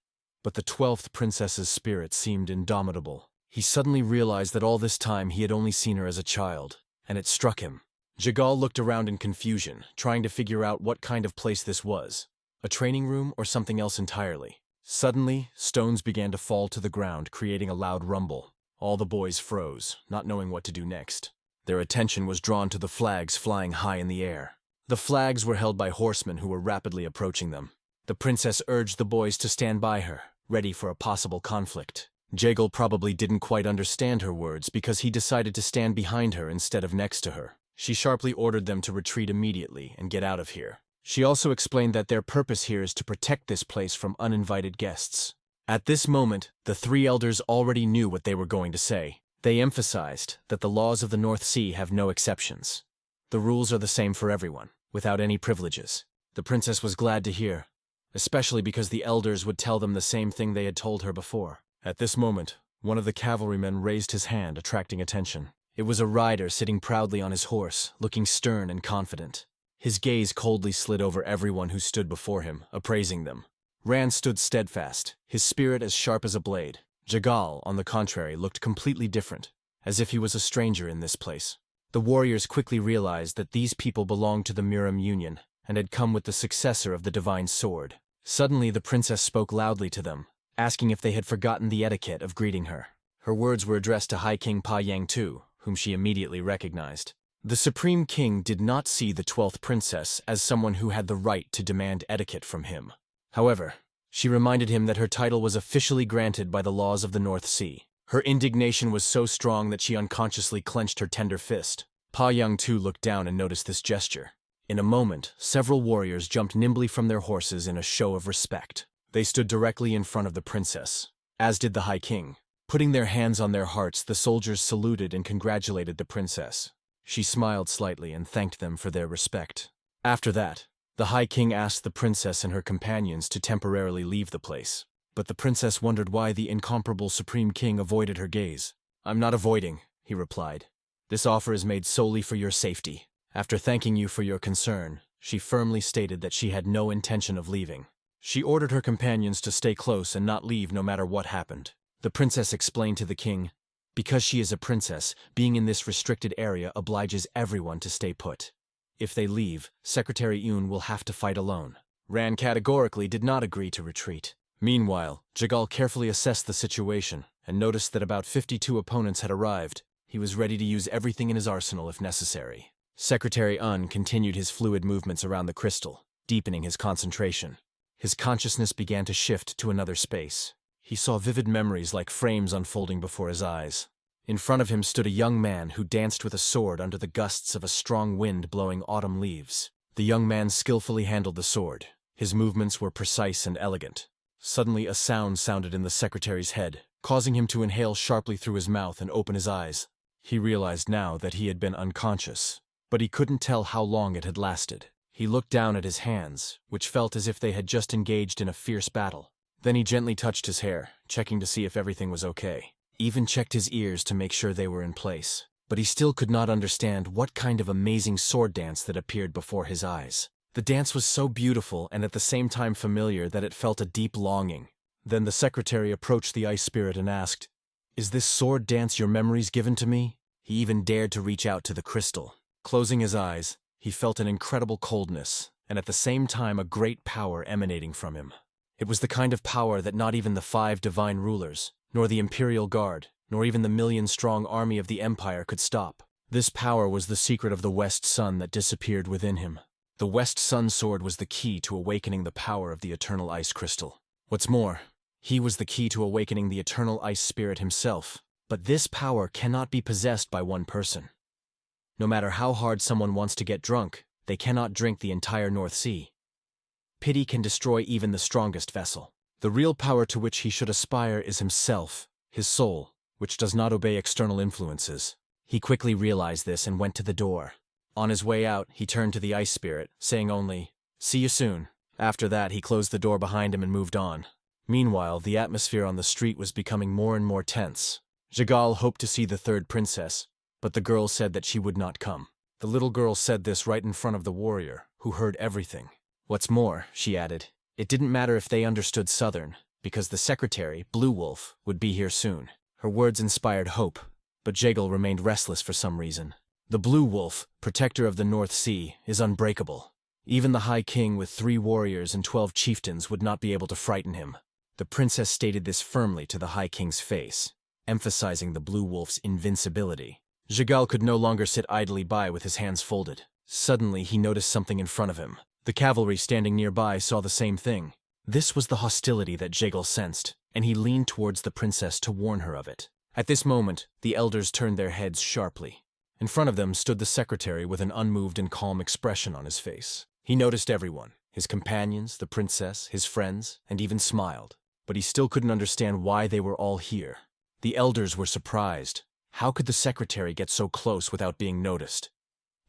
but the 12th princess's spirit seemed indomitable. He suddenly realized that all this time he had only seen her as a child, and it struck him. Yahello looked around in confusion, trying to figure out what kind of place this was, a training room or something else entirely. Suddenly, stones began to fall to the ground, creating a loud rumble. All the boys froze, not knowing what to do next. Their attention was drawn to the flags flying high in the air. The flags were held by horsemen who were rapidly approaching them. The princess urged the boys to stand by her, ready for a possible conflict. Yahello probably didn't quite understand her words because he decided to stand behind her instead of next to her. She sharply ordered them to retreat immediately and get out of here. She also explained that their purpose here is to protect this place from uninvited guests. At this moment, the three elders already knew what they were going to say. They emphasized that the laws of the North Sea have no exceptions. The rules are the same for everyone, without any privileges. The princess was glad to hear, especially because the elders would tell them the same thing they had told her before. At this moment, one of the cavalrymen raised his hand, attracting attention. It was a rider sitting proudly on his horse, looking stern and confident. His gaze coldly slid over everyone who stood before him, appraising them. Rand stood steadfast, his spirit as sharp as a blade. Yahello, on the contrary, looked completely different, as if he was a stranger in this place. The warriors quickly realized that these people belonged to the Murim Union and had come with the successor of the divine sword. Suddenly, the princess spoke loudly to them, asking if they had forgotten the etiquette of greeting her. Her words were addressed to High King Pa Yang Tu, whom she immediately recognized. The Supreme King did not see the 12th princess as someone who had the right to demand etiquette from him. However, she reminded him that her title was officially granted by the laws of the North Sea. Her indignation was so strong that she unconsciously clenched her tender fist. Pa Yang Tu looked down and noticed this gesture. In a moment, several warriors jumped nimbly from their horses in a show of respect. They stood directly in front of the princess, as did the High King. Putting their hands on their hearts, the soldiers saluted and congratulated the princess. She smiled slightly and thanked them for their respect. After that, the High King asked the princess and her companions to temporarily leave the place. But the princess wondered why the incomparable Supreme King avoided her gaze. "I'm not avoiding," he replied. "This offer is made solely for your safety." After thanking you for your concern, she firmly stated that she had no intention of leaving. She ordered her companions to stay close and not leave no matter what happened. The princess explained to the king, "Because she is a princess, being in this restricted area obliges everyone to stay put. If they leave, Secretary Hyun will have to fight alone." Ran categorically did not agree to retreat. Meanwhile, Jagal carefully assessed the situation and noticed that about 52 opponents had arrived. He was ready to use everything in his arsenal if necessary. Secretary Un continued his fluid movements around the crystal, deepening his concentration. His consciousness began to shift to another space. He saw vivid memories like frames unfolding before his eyes. In front of him stood a young man who danced with a sword under the gusts of a strong wind blowing autumn leaves. The young man skillfully handled the sword. His movements were precise and elegant. Suddenly a sound sounded in the secretary's head, causing him to inhale sharply through his mouth and open his eyes. He realized now that he had been unconscious, but he couldn't tell how long it had lasted. He looked down at his hands, which felt as if they had just engaged in a fierce battle. Then he gently touched his hair, checking to see if everything was okay. Even checked his ears to make sure they were in place. But he still could not understand what kind of amazing sword dance that appeared before his eyes. The dance was so beautiful and at the same time familiar that it felt a deep longing. Then the secretary approached the ice spirit and asked, "Is this sword dance your memories given to me?" He even dared to reach out to the crystal. Closing his eyes, he felt an incredible coldness, and at the same time a great power emanating from him. It was the kind of power that not even the 5 divine rulers, nor the Imperial Guard, nor even the million-strong army of the Empire could stop. This power was the secret of the West Sun that disappeared within him. The West Sun sword was the key to awakening the power of the Eternal Ice Crystal. What's more, he was the key to awakening the Eternal Ice Spirit himself. But this power cannot be possessed by one person. No matter how hard someone wants to get drunk, they cannot drink the entire North Sea. Pity can destroy even the strongest vessel. The real power to which he should aspire is himself, his soul, which does not obey external influences. He quickly realized this and went to the door. On his way out, he turned to the ice spirit, saying only, "See you soon." After that, he closed the door behind him and moved on. Meanwhile, the atmosphere on the street was becoming more and more tense. Jagal hoped to see the 3rd princess, but the girl said that she would not come. The little girl said this right in front of the warrior, who heard everything. What's more, she added, it didn't matter if they understood Southern, because the secretary, Blue Wolf, would be here soon. Her words inspired hope, but Jagal remained restless for some reason. The Blue Wolf, protector of the North Sea, is unbreakable. Even the High King with 3 warriors and 12 chieftains would not be able to frighten him. The princess stated this firmly to the High King's face, emphasizing the Blue Wolf's invincibility. Jagal could no longer sit idly by with his hands folded. Suddenly, he noticed something in front of him. The cavalry standing nearby saw the same thing. This was the hostility that Jagal sensed, and he leaned towards the princess to warn her of it. At this moment, the elders turned their heads sharply. In front of them stood the secretary with an unmoved and calm expression on his face. He noticed everyone, his companions, the princess, his friends, and even smiled. But he still couldn't understand why they were all here. The elders were surprised. How could the secretary get so close without being noticed?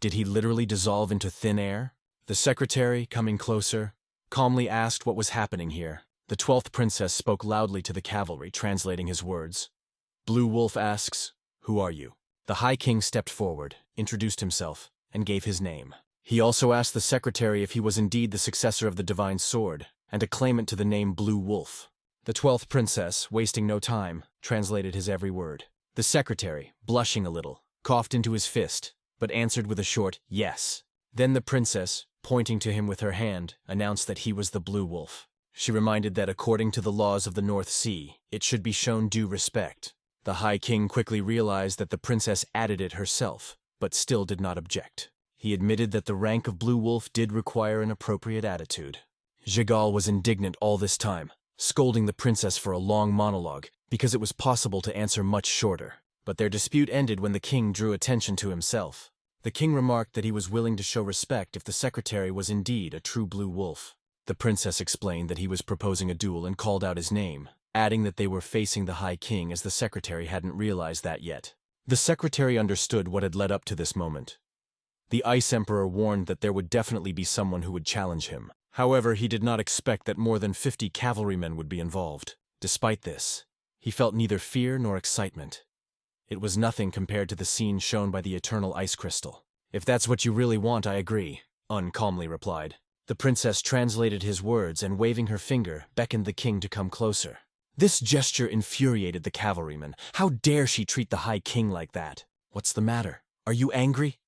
Did he literally dissolve into thin air? The secretary, coming closer, calmly asked what was happening here. The 12th princess spoke loudly to the cavalry, translating his words. Blue Wolf asks, "Who are you?" The High King stepped forward, introduced himself, and gave his name. He also asked the secretary if he was indeed the successor of the Divine Sword, and a claimant to the name Blue Wolf. The 12th princess, wasting no time, translated his every word. The secretary, blushing a little, coughed into his fist, but answered with a short yes. Then the princess, pointing to him with her hand, announced that he was the Blue Wolf. She reminded that according to the laws of the North Sea, it should be shown due respect. The High King quickly realized that the princess added it herself, but still did not object. He admitted that the rank of Blue Wolf did require an appropriate attitude. Zhigal was indignant all this time, scolding the princess for a long monologue, because it was possible to answer much shorter. But their dispute ended when the king drew attention to himself. The king remarked that he was willing to show respect if the secretary was indeed a true Blue Wolf. The princess explained that he was proposing a duel and called out his name, adding that they were facing the High King as the secretary hadn't realized that yet. The secretary understood what had led up to this moment. The Ice Emperor warned that there would definitely be someone who would challenge him. However, he did not expect that more than 50 cavalrymen would be involved. Despite this, he felt neither fear nor excitement. It was nothing compared to the scene shown by the eternal ice crystal. "If that's what you really want, I agree," Un calmly replied. The princess translated his words and, waving her finger, beckoned the king to come closer. This gesture infuriated the cavalryman. How dare she treat the High King like that? "What's the matter? Are you angry?"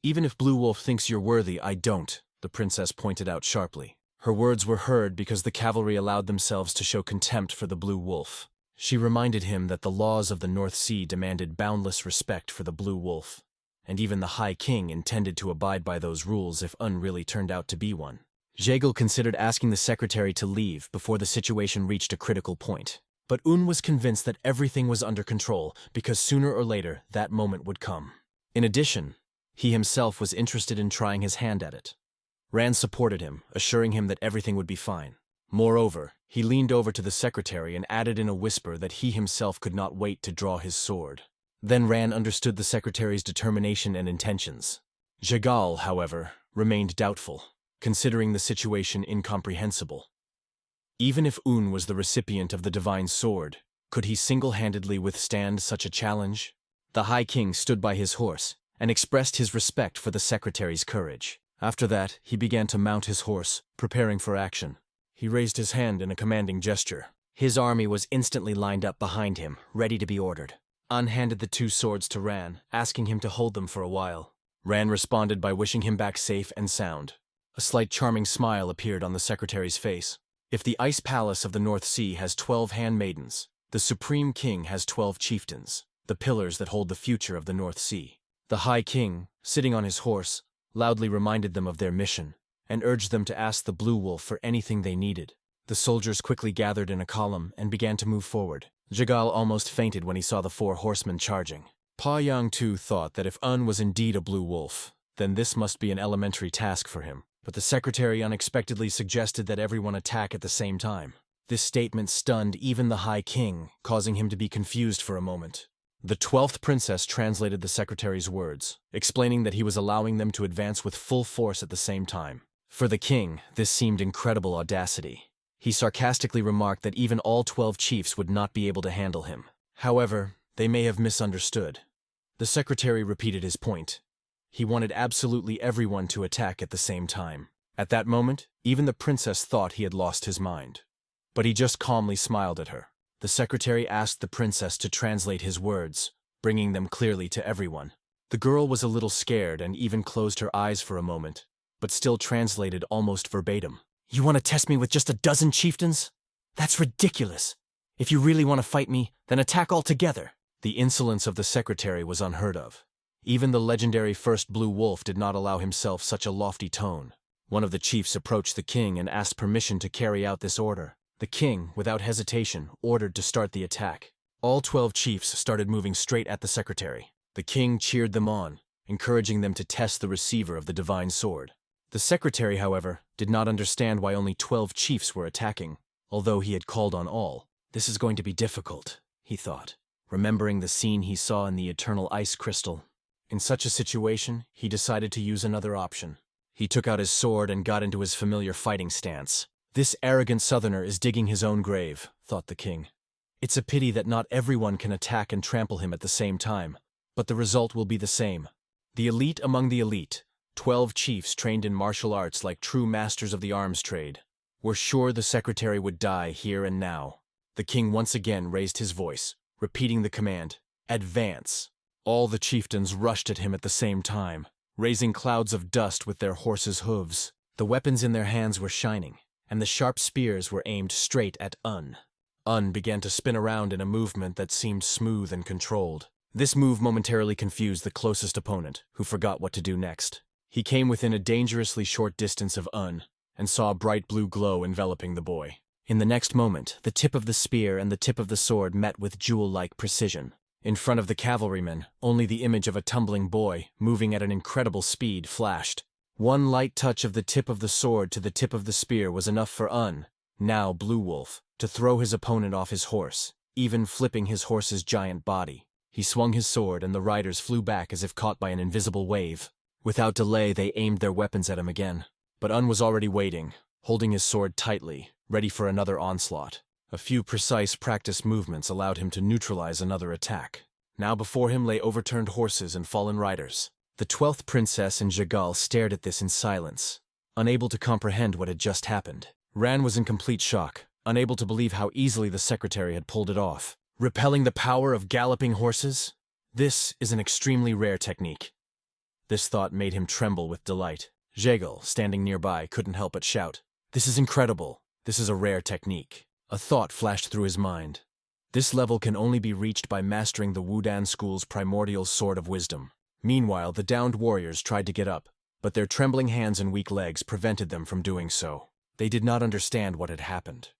"Even if Blue Wolf thinks you're worthy, I don't," the princess pointed out sharply. Her words were heard because the cavalry allowed themselves to show contempt for the Blue Wolf. She reminded him that the laws of the North Sea demanded boundless respect for the Blue Wolf, and even the High King intended to abide by those rules if Un really turned out to be one. Zhigal considered asking the secretary to leave before the situation reached a critical point. But Un was convinced that everything was under control because sooner or later that moment would come. In addition, he himself was interested in trying his hand at it. Rand supported him, assuring him that everything would be fine. Moreover, he leaned over to the secretary and added in a whisper that he himself could not wait to draw his sword. Then Rand understood the secretary's determination and intentions. Zhigal, however, remained doubtful, considering the situation incomprehensible. Even if Un was the recipient of the divine sword, could he single-handedly withstand such a challenge? The High King stood by his horse and expressed his respect for the secretary's courage. After that, he began to mount his horse, preparing for action. He raised his hand in a commanding gesture. His army was instantly lined up behind him, ready to be ordered. Un handed the 2 swords to Ran, asking him to hold them for a while. Ran responded by wishing him back safe and sound. A slight charming smile appeared on the secretary's face. If the Ice Palace of the North Sea has 12 handmaidens, the Supreme King has 12 chieftains, the pillars that hold the future of the North Sea. The High King, sitting on his horse, loudly reminded them of their mission, and urged them to ask the Blue Wolf for anything they needed. The soldiers quickly gathered in a column and began to move forward. Zhigal almost fainted when he saw the 4 horsemen charging. Pa Yang too thought that if Un was indeed a Blue Wolf, then this must be an elementary task for him. But the secretary unexpectedly suggested that everyone attack at the same time. This statement stunned even the High King, causing him to be confused for a moment. The 12th princess translated the secretary's words, explaining that he was allowing them to advance with full force at the same time. For the king, this seemed incredible audacity. He sarcastically remarked that even all 12 chiefs would not be able to handle him. However, they may have misunderstood. The secretary repeated his point. He wanted absolutely everyone to attack at the same time. At that moment, even the princess thought he had lost his mind. But he just calmly smiled at her. The secretary asked the princess to translate his words, bringing them clearly to everyone. The girl was a little scared and even closed her eyes for a moment, but still translated almost verbatim. "You want to test me with just a dozen chieftains? That's ridiculous. If you really want to fight me, then attack all together." The insolence of the secretary was unheard of. Even the legendary first Blue Wolf did not allow himself such a lofty tone. One of the chiefs approached the king and asked permission to carry out this order. The king, without hesitation, ordered to start the attack. All 12 chiefs started moving straight at the secretary. The king cheered them on, encouraging them to test the receiver of the divine sword. The secretary, however, did not understand why only 12 chiefs were attacking, although he had called on all. "This is going to be difficult," he thought, remembering the scene he saw in the eternal ice crystal. In such a situation, he decided to use another option. He took out his sword and got into his familiar fighting stance. "This arrogant southerner is digging his own grave," thought the king. "It's a pity that not everyone can attack and trample him at the same time, but the result will be the same. The elite among the elite, 12 chiefs trained in martial arts like true masters of the arms trade, were sure the secretary would die here and now." The king once again raised his voice, repeating the command, "Advance." All the chieftains rushed at him at the same time, raising clouds of dust with their horses' hooves. The weapons in their hands were shining, and the sharp spears were aimed straight at Un. Un began to spin around in a movement that seemed smooth and controlled. This move momentarily confused the closest opponent, who forgot what to do next. He came within a dangerously short distance of Un, and saw a bright blue glow enveloping the boy. In the next moment, the tip of the spear and the tip of the sword met with jewel-like precision. In front of the cavalryman, only the image of a tumbling boy, moving at an incredible speed, flashed. One light touch of the tip of the sword to the tip of the spear was enough for Un, now Blue Wolf, to throw his opponent off his horse, even flipping his horse's giant body. He swung his sword and the riders flew back as if caught by an invisible wave. Without delay, they aimed their weapons at him again. But Un was already waiting, holding his sword tightly, ready for another onslaught. A few precise practiced movements allowed him to neutralize another attack. Now before him lay overturned horses and fallen riders. The 12th princess and Jagal stared at this in silence, unable to comprehend what had just happened. Ran was in complete shock, unable to believe how easily the secretary had pulled it off. Repelling the power of galloping horses? This is an extremely rare technique. This thought made him tremble with delight. Jagal, standing nearby, couldn't help but shout, "This is incredible! This is a rare technique." A thought flashed through his mind. This level can only be reached by mastering the Wudan school's primordial sword of wisdom. Meanwhile, the downed warriors tried to get up, but their trembling hands and weak legs prevented them from doing so. They did not understand what had happened.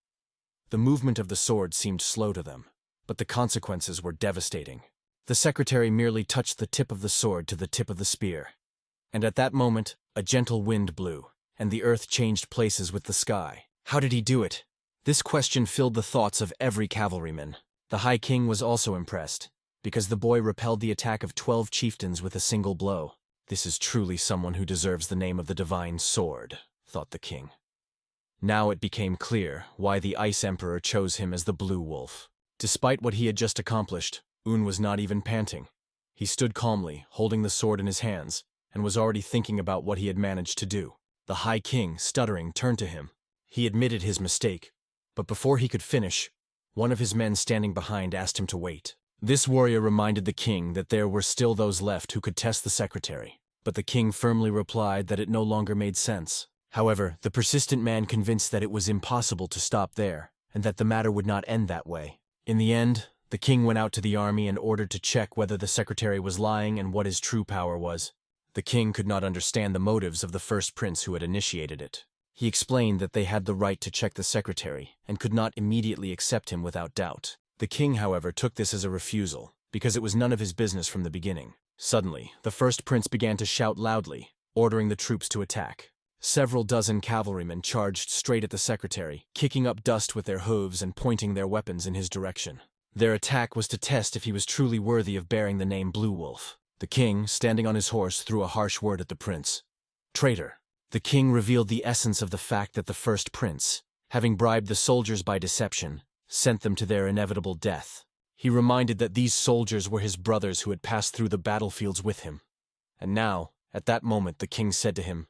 The movement of the sword seemed slow to them, but the consequences were devastating. The secretary merely touched the tip of the sword to the tip of the spear. And at that moment, a gentle wind blew, and the earth changed places with the sky. How did he do it? This question filled the thoughts of every cavalryman. The High King was also impressed, because the boy repelled the attack of 12 chieftains with a single blow. This is truly someone who deserves the name of the divine sword, thought the king. Now it became clear why the Ice Emperor chose him as the Blue Wolf. Despite what he had just accomplished, Un was not even panting. He stood calmly, holding the sword in his hands, and was already thinking about what he had managed to do. The High King, stuttering, turned to him. He admitted his mistake, but before he could finish, one of his men standing behind asked him to wait. This warrior reminded the king that there were still those left who could test the secretary, but the king firmly replied that it no longer made sense. However, the persistent man convinced that it was impossible to stop there, and that the matter would not end that way. In the end, the king went out to the army and ordered to check whether the secretary was lying and what his true power was. The king could not understand the motives of the first prince who had initiated it. He explained that they had the right to check the secretary and could not immediately accept him without doubt. The king, however, took this as a refusal, because it was none of his business from the beginning. Suddenly, the first prince began to shout loudly, ordering the troops to attack. Several dozen cavalrymen charged straight at the secretary, kicking up dust with their hooves and pointing their weapons in his direction. Their attack was to test if he was truly worthy of bearing the name Blue Wolf. The king, standing on his horse, threw a harsh word at the prince. "Traitor." The king revealed the essence of the fact that the first prince, having bribed the soldiers by deception, sent them to their inevitable death. He reminded that these soldiers were his brothers who had passed through the battlefields with him. And now, at that moment, the king said to him,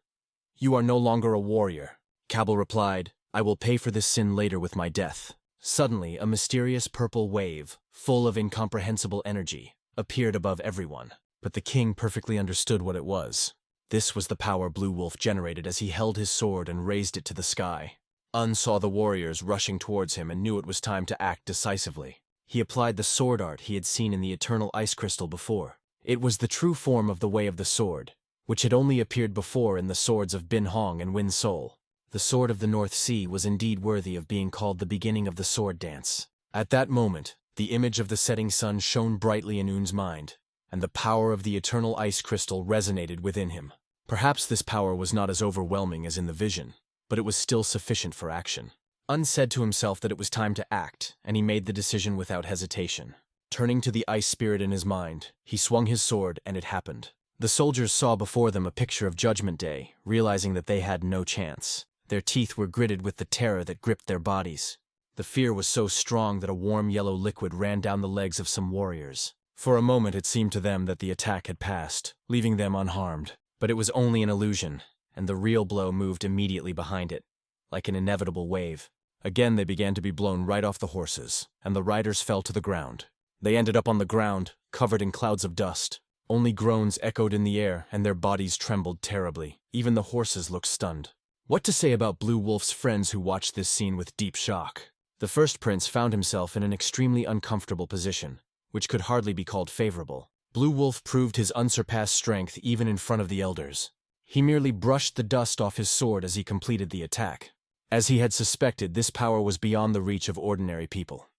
"You are no longer a warrior." Cabal replied, "I will pay for this sin later with my death." Suddenly, a mysterious purple wave, full of incomprehensible energy, appeared above everyone. But the king perfectly understood what it was. This was the power Blue Wolf generated as he held his sword and raised it to the sky. Un saw the warriors rushing towards him and knew it was time to act decisively. He applied the sword art he had seen in the eternal ice crystal before. It was the true form of the Way of the Sword, which had only appeared before in the swords of Bin Hong and Win Sol. The sword of the North Sea was indeed worthy of being called the beginning of the sword dance. At that moment, the image of the setting sun shone brightly in Un's mind, and the power of the eternal ice crystal resonated within him. Perhaps this power was not as overwhelming as in the vision, but it was still sufficient for action. Un said to himself that it was time to act, and he made the decision without hesitation. Turning to the ice spirit in his mind, he swung his sword, and it happened. The soldiers saw before them a picture of Judgment Day, realizing that they had no chance. Their teeth were gritted with the terror that gripped their bodies. The fear was so strong that a warm yellow liquid ran down the legs of some warriors. For a moment it seemed to them that the attack had passed, leaving them unharmed. But it was only an illusion, and the real blow moved immediately behind it, like an inevitable wave. Again they began to be blown right off the horses, and the riders fell to the ground. They ended up on the ground, covered in clouds of dust. Only groans echoed in the air, and their bodies trembled terribly. Even the horses looked stunned. What to say about Blue Wolf's friends who watched this scene with deep shock? The first prince found himself in an extremely uncomfortable position, which could hardly be called favorable. Blue Wolf proved his unsurpassed strength even in front of the elders. He merely brushed the dust off his sword as he completed the attack. As he had suspected, this power was beyond the reach of ordinary people.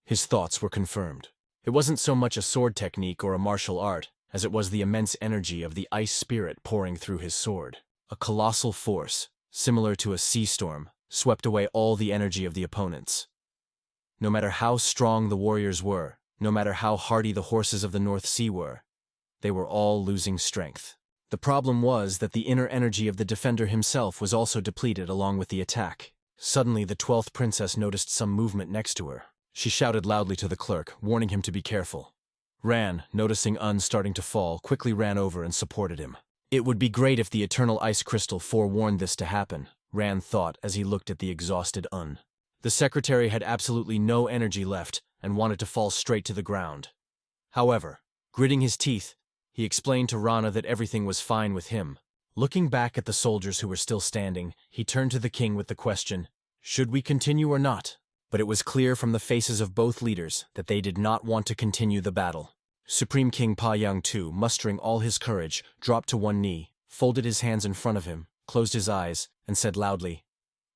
His thoughts were confirmed. It wasn't so much a sword technique or a martial art, as it was the immense energy of the ice spirit pouring through his sword. A colossal force, similar to a sea storm, swept away all the energy of the opponents. No matter how strong the warriors were, no matter how hardy the horses of the North Sea were, they were all losing strength. The problem was that the inner energy of the defender himself was also depleted along with the attack. Suddenly, the 12th princess noticed some movement next to her. She shouted loudly to the clerk, warning him to be careful. Ran, noticing Un starting to fall, quickly ran over and supported him. It would be great if the eternal ice crystal forewarned this to happen, Ran thought as he looked at the exhausted Un. The secretary had absolutely no energy left and wanted to fall straight to the ground. However, gritting his teeth, he explained to Rana that everything was fine with him. Looking back at the soldiers who were still standing, he turned to the king with the question, "Should we continue or not?" But it was clear from the faces of both leaders that they did not want to continue the battle. Supreme King Pa Yang too, mustering all his courage, dropped to one knee, folded his hands in front of him, closed his eyes, and said loudly,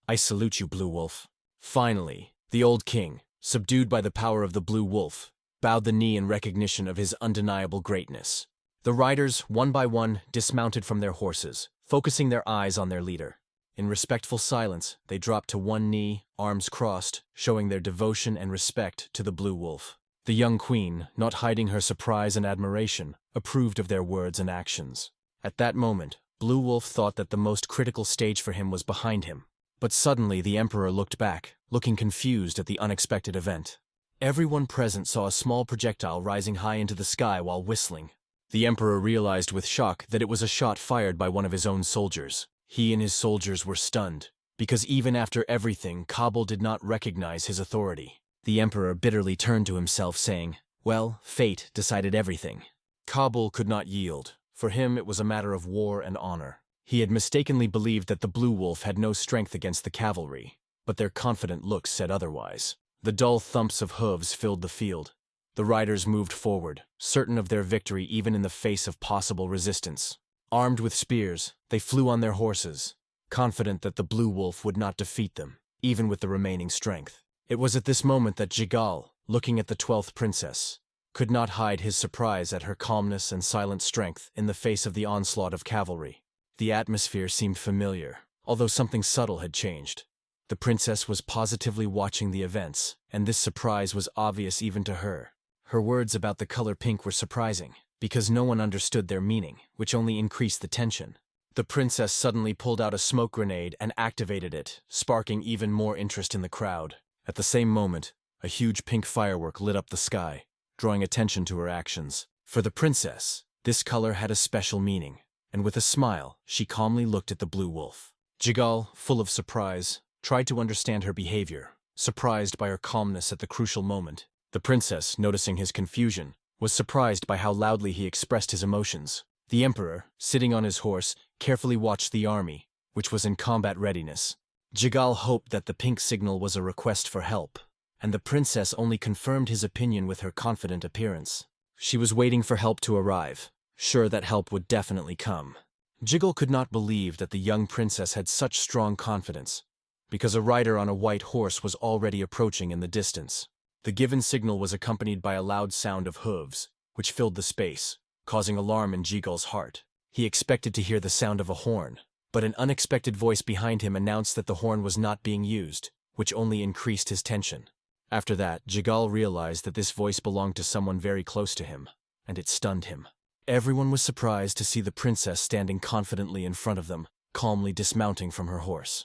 "I salute you, Blue Wolf." Finally, the old king, subdued by the power of the Blue Wolf, bowed the knee in recognition of his undeniable greatness. The riders, one by one, dismounted from their horses, focusing their eyes on their leader. In respectful silence, they dropped to one knee, arms crossed, showing their devotion and respect to the Blue Wolf. The young queen, not hiding her surprise and admiration, approved of their words and actions. At that moment, Blue Wolf thought that the most critical stage for him was behind him. But suddenly the emperor looked back, looking confused at the unexpected event. Everyone present saw a small projectile rising high into the sky while whistling. The emperor realized with shock that it was a shot fired by one of his own soldiers. He and his soldiers were stunned, because even after everything, Kabul did not recognize his authority. The emperor bitterly turned to himself, saying, "Well, fate decided everything." Kabul could not yield. For him, it was a matter of war and honor. He had mistakenly believed that the Blue Wolf had no strength against the cavalry, but their confident looks said otherwise. The dull thumps of hooves filled the field. The riders moved forward, certain of their victory even in the face of possible resistance. Armed with spears, they flew on their horses, confident that the Blue Wolf would not defeat them, even with the remaining strength. It was at this moment that Jigal, looking at the 12th princess, could not hide his surprise at her calmness and silent strength in the face of the onslaught of cavalry. The atmosphere seemed familiar, although something subtle had changed. The princess was positively watching the events, and this surprise was obvious even to her. Her words about the color pink were surprising, because no one understood their meaning, which only increased the tension. The princess suddenly pulled out a smoke grenade and activated it, sparking even more interest in the crowd. At the same moment, a huge pink firework lit up the sky, drawing attention to her actions. For the princess, this color had a special meaning, and with a smile, she calmly looked at the Blue Wolf. Jigal, full of surprise, tried to understand her behavior, surprised by her calmness at the crucial moment. The princess, noticing his confusion, was surprised by how loudly he expressed his emotions. The emperor, sitting on his horse, carefully watched the army, which was in combat readiness. Jigal hoped that the pink signal was a request for help, and the princess only confirmed his opinion with her confident appearance. She was waiting for help to arrive, sure that help would definitely come. Jigal could not believe that the young princess had such strong confidence, because a rider on a white horse was already approaching in the distance. The given signal was accompanied by a loud sound of hooves, which filled the space, causing alarm in Jigal's heart. He expected to hear the sound of a horn, but an unexpected voice behind him announced that the horn was not being used, which only increased his tension. After that, Jigal realized that this voice belonged to someone very close to him, and it stunned him. Everyone was surprised to see the princess standing confidently in front of them, calmly dismounting from her horse.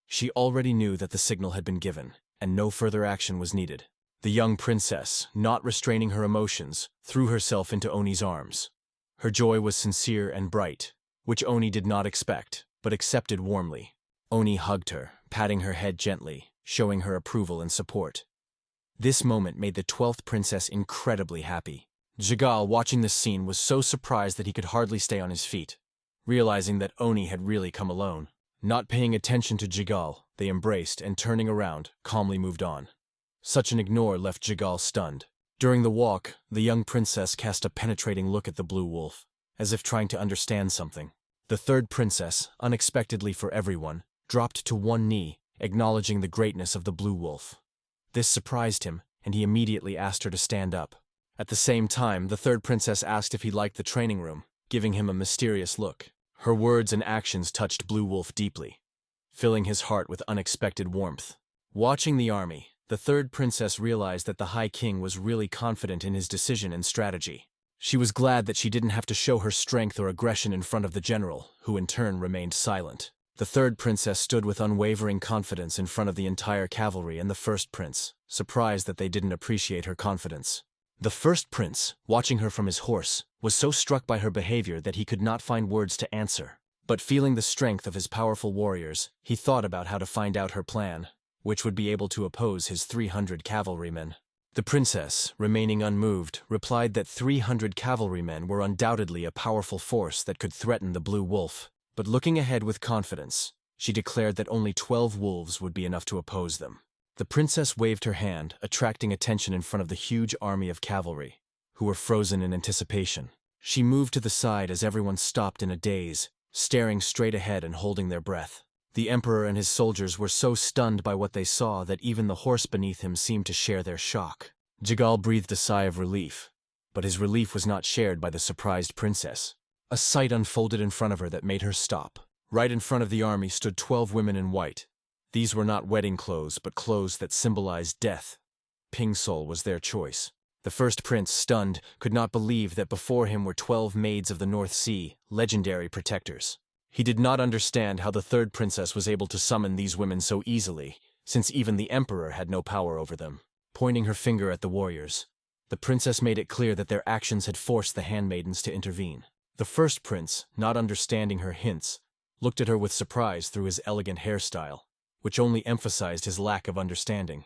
She already knew that the signal had been given, and no further action was needed. The young princess, not restraining her emotions, threw herself into Oni's arms. Her joy was sincere and bright, which Oni did not expect, but accepted warmly. Oni hugged her, patting her head gently, showing her approval and support. This moment made the 12th princess incredibly happy. Jigal, watching this scene, was so surprised that he could hardly stay on his feet, realizing that Oni had really come alone. Not paying attention to Jigal, they embraced and turning around, calmly moved on. Such an ignore left Jigal stunned. During the walk, the young princess cast a penetrating look at the blue wolf, as if trying to understand something. The third princess, unexpectedly for everyone, dropped to one knee, acknowledging the greatness of the blue wolf. This surprised him, and he immediately asked her to stand up. At the same time, the third princess asked if he liked the training room, giving him a mysterious look. Her words and actions touched Blue Wolf deeply, filling his heart with unexpected warmth. Watching the army, the third princess realized that the High King was really confident in his decision and strategy. She was glad that she didn't have to show her strength or aggression in front of the general, who in turn remained silent. The third princess stood with unwavering confidence in front of the entire cavalry and the first prince, surprised that they didn't appreciate her confidence. The first prince, watching her from his horse, was so struck by her behavior that he could not find words to answer. But feeling the strength of his powerful warriors, he thought about how to find out her plan, which would be able to oppose his 300 cavalrymen. The princess, remaining unmoved, replied that 300 cavalrymen were undoubtedly a powerful force that could threaten the Blue Wolf. But looking ahead with confidence, she declared that only 12 wolves would be enough to oppose them. The princess waved her hand, attracting attention in front of the huge army of cavalry, who were frozen in anticipation. She moved to the side as everyone stopped in a daze, staring straight ahead and holding their breath. The emperor and his soldiers were so stunned by what they saw that even the horse beneath him seemed to share their shock. Jigal breathed a sigh of relief, but his relief was not shared by the surprised princess. A sight unfolded in front of her that made her stop. Right in front of the army stood 12 women in white. These were not wedding clothes, but clothes that symbolized death. Pingsol was their choice. The first prince, stunned, could not believe that before him were 12 maids of the North Sea, legendary protectors. He did not understand how the third princess was able to summon these women so easily, since even the emperor had no power over them. Pointing her finger at the warriors, the princess made it clear that their actions had forced the handmaidens to intervene. The first prince, not understanding her hints, looked at her with surprise through his elegant hairstyle, which only emphasized his lack of understanding.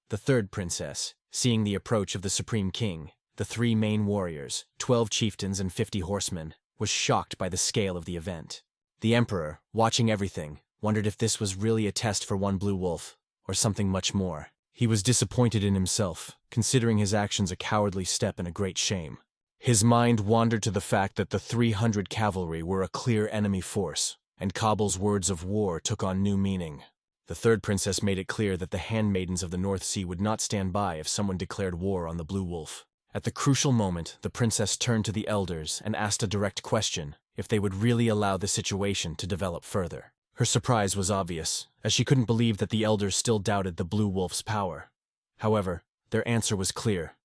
The third princess, seeing the approach of the Supreme King, the 3 main warriors, 12 chieftains and 50 horsemen, was shocked by the scale of the event. The emperor, watching everything, wondered if this was really a test for one Blue Wolf, or something much more. He was disappointed in himself, considering his actions a cowardly step and a great shame. His mind wandered to the fact that the 300 cavalry were a clear enemy force, and Kabul's words of war took on new meaning. The third princess made it clear that the handmaidens of the North Sea would not stand by if someone declared war on the Blue Wolf. At the crucial moment, the princess turned to the elders and asked a direct question, if they would really allow the situation to develop further. Her surprise was obvious, as she couldn't believe that the elders still doubted the Blue Wolf's power. However, their answer was clear.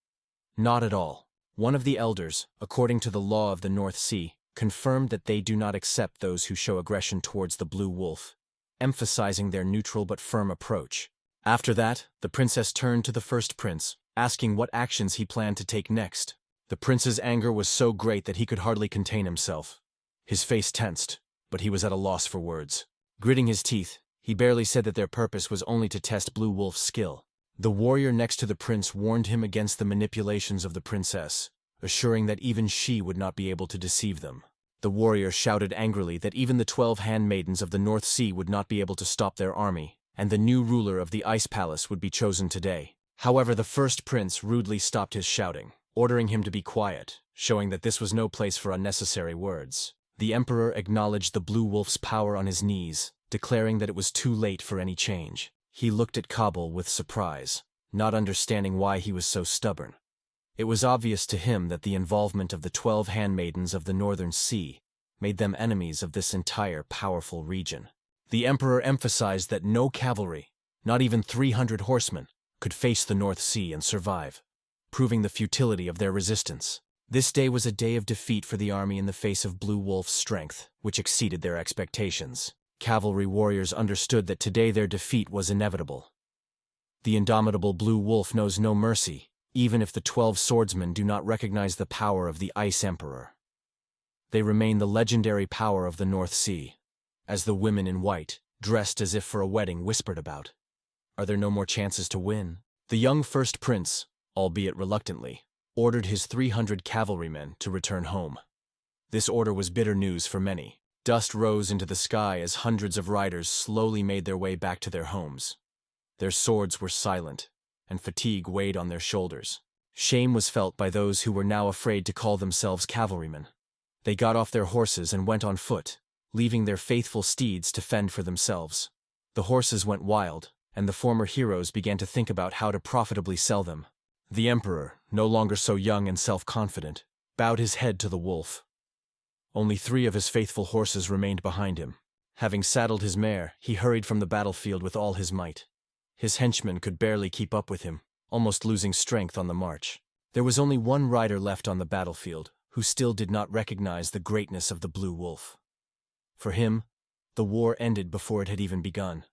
Not at all. One of the elders, according to the law of the North Sea, confirmed that they do not accept those who show aggression towards the Blue Wolf, emphasizing their neutral but firm approach. After that, the princess turned to the first prince, asking what actions he planned to take next. The prince's anger was so great that he could hardly contain himself. His face tensed, but he was at a loss for words. Gritting his teeth, he barely said that their purpose was only to test Blue Wolf's skill. The warrior next to the prince warned him against the manipulations of the princess, assuring that even she would not be able to deceive them. The warrior shouted angrily that even the 12 handmaidens of the North Sea would not be able to stop their army, and the new ruler of the Ice Palace would be chosen today. However, the first prince rudely stopped his shouting, ordering him to be quiet, showing that this was no place for unnecessary words. The emperor acknowledged the Blue Wolf's power on his knees, declaring that it was too late for any change. He looked at Kabul with surprise, not understanding why he was so stubborn. It was obvious to him that the involvement of the 12 handmaidens of the Northern Sea made them enemies of this entire powerful region. The emperor emphasized that no cavalry, not even 300 horsemen, could face the North Sea and survive, proving the futility of their resistance. This day was a day of defeat for the army in the face of Blue Wolf's strength, which exceeded their expectations. Cavalry warriors understood that today their defeat was inevitable. The indomitable Blue Wolf knows no mercy, even if the 12 swordsmen do not recognize the power of the Ice Emperor. They remain the legendary power of the North Sea, as the women in white, dressed as if for a wedding, whispered about. Are there no more chances to win? The young first prince, albeit reluctantly, ordered his 300 cavalrymen to return home. This order was bitter news for many. Dust rose into the sky as hundreds of riders slowly made their way back to their homes. Their swords were silent, and fatigue weighed on their shoulders. Shame was felt by those who were now afraid to call themselves cavalrymen. They got off their horses and went on foot, leaving their faithful steeds to fend for themselves. The horses went wild, and the former heroes began to think about how to profitably sell them. The emperor, no longer so young and self-confident, bowed his head to the wolf. Only 3 of his faithful horses remained behind him. Having saddled his mare, he hurried from the battlefield with all his might. His henchmen could barely keep up with him, almost losing strength on the march. There was only one rider left on the battlefield, who still did not recognize the greatness of the blue wolf. For him, the war ended before it had even begun.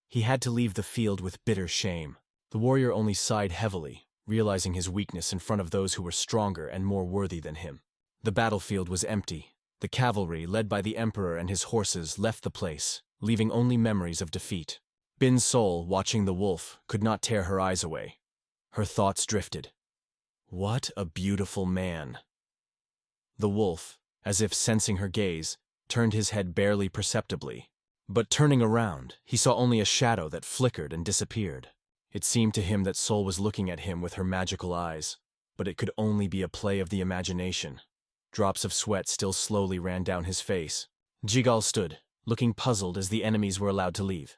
He had to leave the field with bitter shame. The warrior only sighed heavily, realizing his weakness in front of those who were stronger and more worthy than him. The battlefield was empty. The cavalry, led by the emperor and his horses, left the place, leaving only memories of defeat. Bin's soul, watching the wolf, could not tear her eyes away. Her thoughts drifted. What a beautiful man. The wolf, as if sensing her gaze, turned his head barely perceptibly. But turning around, he saw only a shadow that flickered and disappeared. It seemed to him that Soul was looking at him with her magical eyes, but it could only be a play of the imagination. Drops of sweat still slowly ran down his face. Jigal stood, looking puzzled as the enemies were allowed to leave.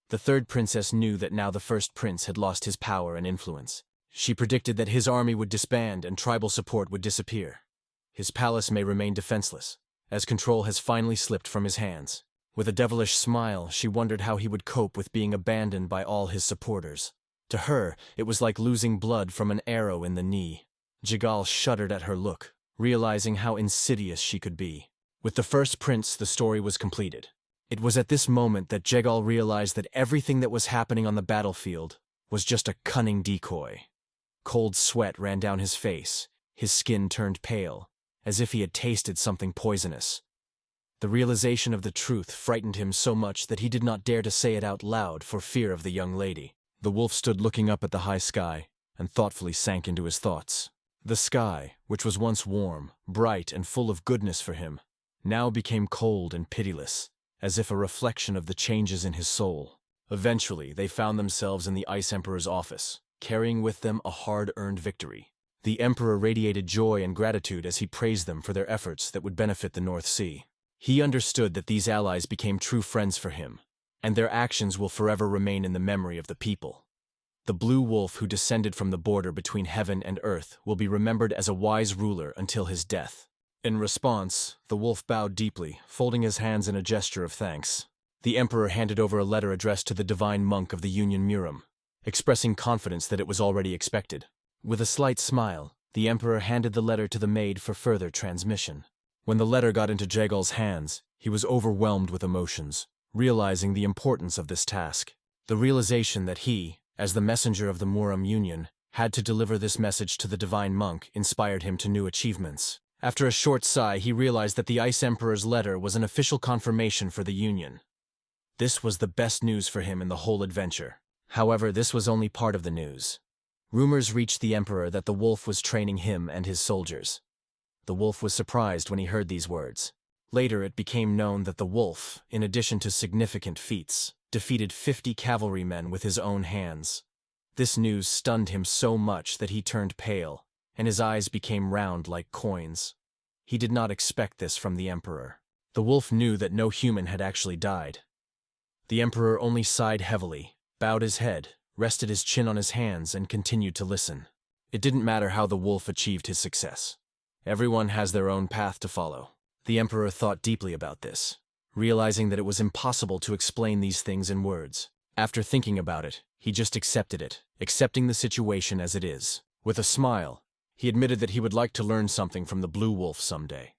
The 3rd princess knew that now the 1st prince had lost his power and influence. She predicted that his army would disband and tribal support would disappear. His palace may remain defenseless, as control has finally slipped from his hands. With a devilish smile, she wondered how he would cope with being abandoned by all his supporters. To her, it was like losing blood from an arrow in the knee. Jigal shuddered at her look, realizing how insidious she could be. With the 1st prince, the story was completed. It was at this moment that Jigal realized that everything that was happening on the battlefield was just a cunning decoy. Cold sweat ran down his face, his skin turned pale, as if he had tasted something poisonous. The realization of the truth frightened him so much that he did not dare to say it out loud for fear of the young lady. The wolf stood looking up at the high sky and thoughtfully sank into his thoughts. The sky, which was once warm, bright, and full of goodness for him, now became cold and pitiless, as if a reflection of the changes in his soul. Eventually, they found themselves in the Ice Emperor's office, carrying with them a hard-earned victory. The Emperor radiated joy and gratitude as he praised them for their efforts that would benefit the North Sea. He understood that these allies became true friends for him, and their actions will forever remain in the memory of the people. The blue wolf who descended from the border between heaven and earth will be remembered as a wise ruler until his death. In response, the wolf bowed deeply, folding his hands in a gesture of thanks. The emperor handed over a letter addressed to the divine monk of the Union Murim, expressing confidence that it was already expected. With a slight smile, the emperor handed the letter to the maid for further transmission. When the letter got into Jigal's hands, he was overwhelmed with emotions, realizing the importance of this task. The realization that he, as the messenger of the Murim Union, had to deliver this message to the divine monk inspired him to new achievements. After a short sigh, he realized that the Ice Emperor's letter was an official confirmation for the Union. This was the best news for him in the whole adventure. However, this was only part of the news. Rumors reached the Emperor that the wolf was training him and his soldiers. The wolf was surprised when he heard these words. Later, it became known that the wolf, in addition to significant feats, defeated 50 cavalrymen with his own hands. This news stunned him so much that he turned pale, and his eyes became round like coins. He did not expect this from the Emperor. The wolf knew that no human had actually died. The Emperor only sighed heavily, bowed his head, rested his chin on his hands, and continued to listen. It didn't matter how the wolf achieved his success. Everyone has their own path to follow. The Emperor thought deeply about this, realizing that it was impossible to explain these things in words. After thinking about it, he just accepted it, accepting the situation as it is. With a smile, he admitted that he would like to learn something from the blue wolf someday.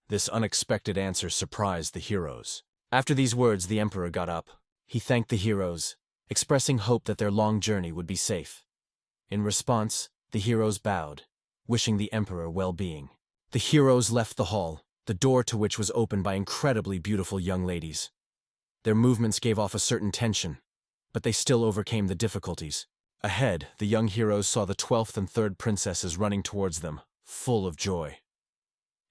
This unexpected answer surprised the heroes. After these words, the Emperor got up. He thanked the heroes, expressing hope that their long journey would be safe. In response, the heroes bowed, wishing the Emperor well-being. The heroes left the hall, the door to which was opened by incredibly beautiful young ladies. Their movements gave off a certain tension, but they still overcame the difficulties. Ahead, the young heroes saw the 12th and 3rd princesses running towards them, full of joy.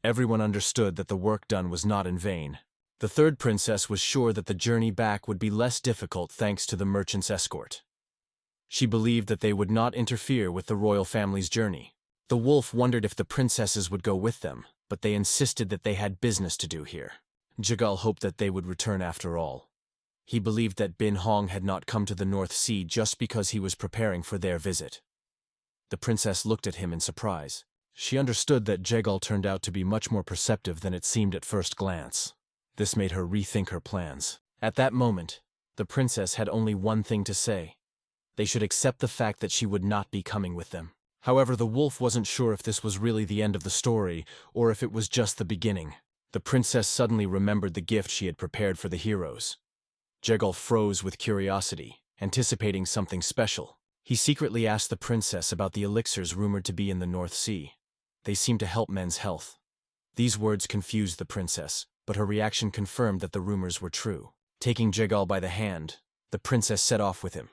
Everyone understood that the work done was not in vain. The third princess was sure that the journey back would be less difficult thanks to the merchant's escort. She believed that they would not interfere with the royal family's journey. The wolf wondered if the princesses would go with them, but they insisted that they had business to do here. Jagal hoped that they would return after all. He believed that Bin Hong had not come to the North Sea just because he was preparing for their visit. The princess looked at him in surprise. She understood that Jagal turned out to be much more perceptive than it seemed at first glance. This made her rethink her plans. At that moment, the princess had only one thing to say. They should accept the fact that she would not be coming with them. However, the wolf wasn't sure if this was really the end of the story, or if it was just the beginning. The princess suddenly remembered the gift she had prepared for the heroes. Jagal froze with curiosity, anticipating something special. He secretly asked the princess about the elixirs rumored to be in the North Sea. They seemed to help men's health. These words confused the princess, but her reaction confirmed that the rumors were true. Taking Jagal by the hand, the princess set off with him.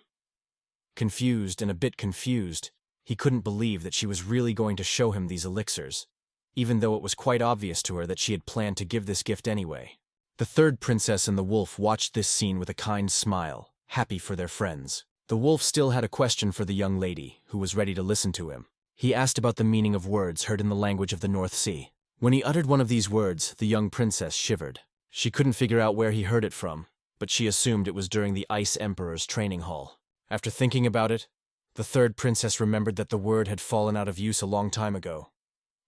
Confused and a bit confused, he couldn't believe that she was really going to show him these elixirs, even though it was quite obvious to her that she had planned to give this gift anyway. The third princess and the wolf watched this scene with a kind smile, happy for their friends. The wolf still had a question for the young lady, who was ready to listen to him. He asked about the meaning of words heard in the language of the North Sea. When he uttered one of these words, the young princess shivered. She couldn't figure out where he heard it from, but she assumed it was during the Ice Emperor's training hall. After thinking about it, the third princess remembered that the word had fallen out of use a long time ago,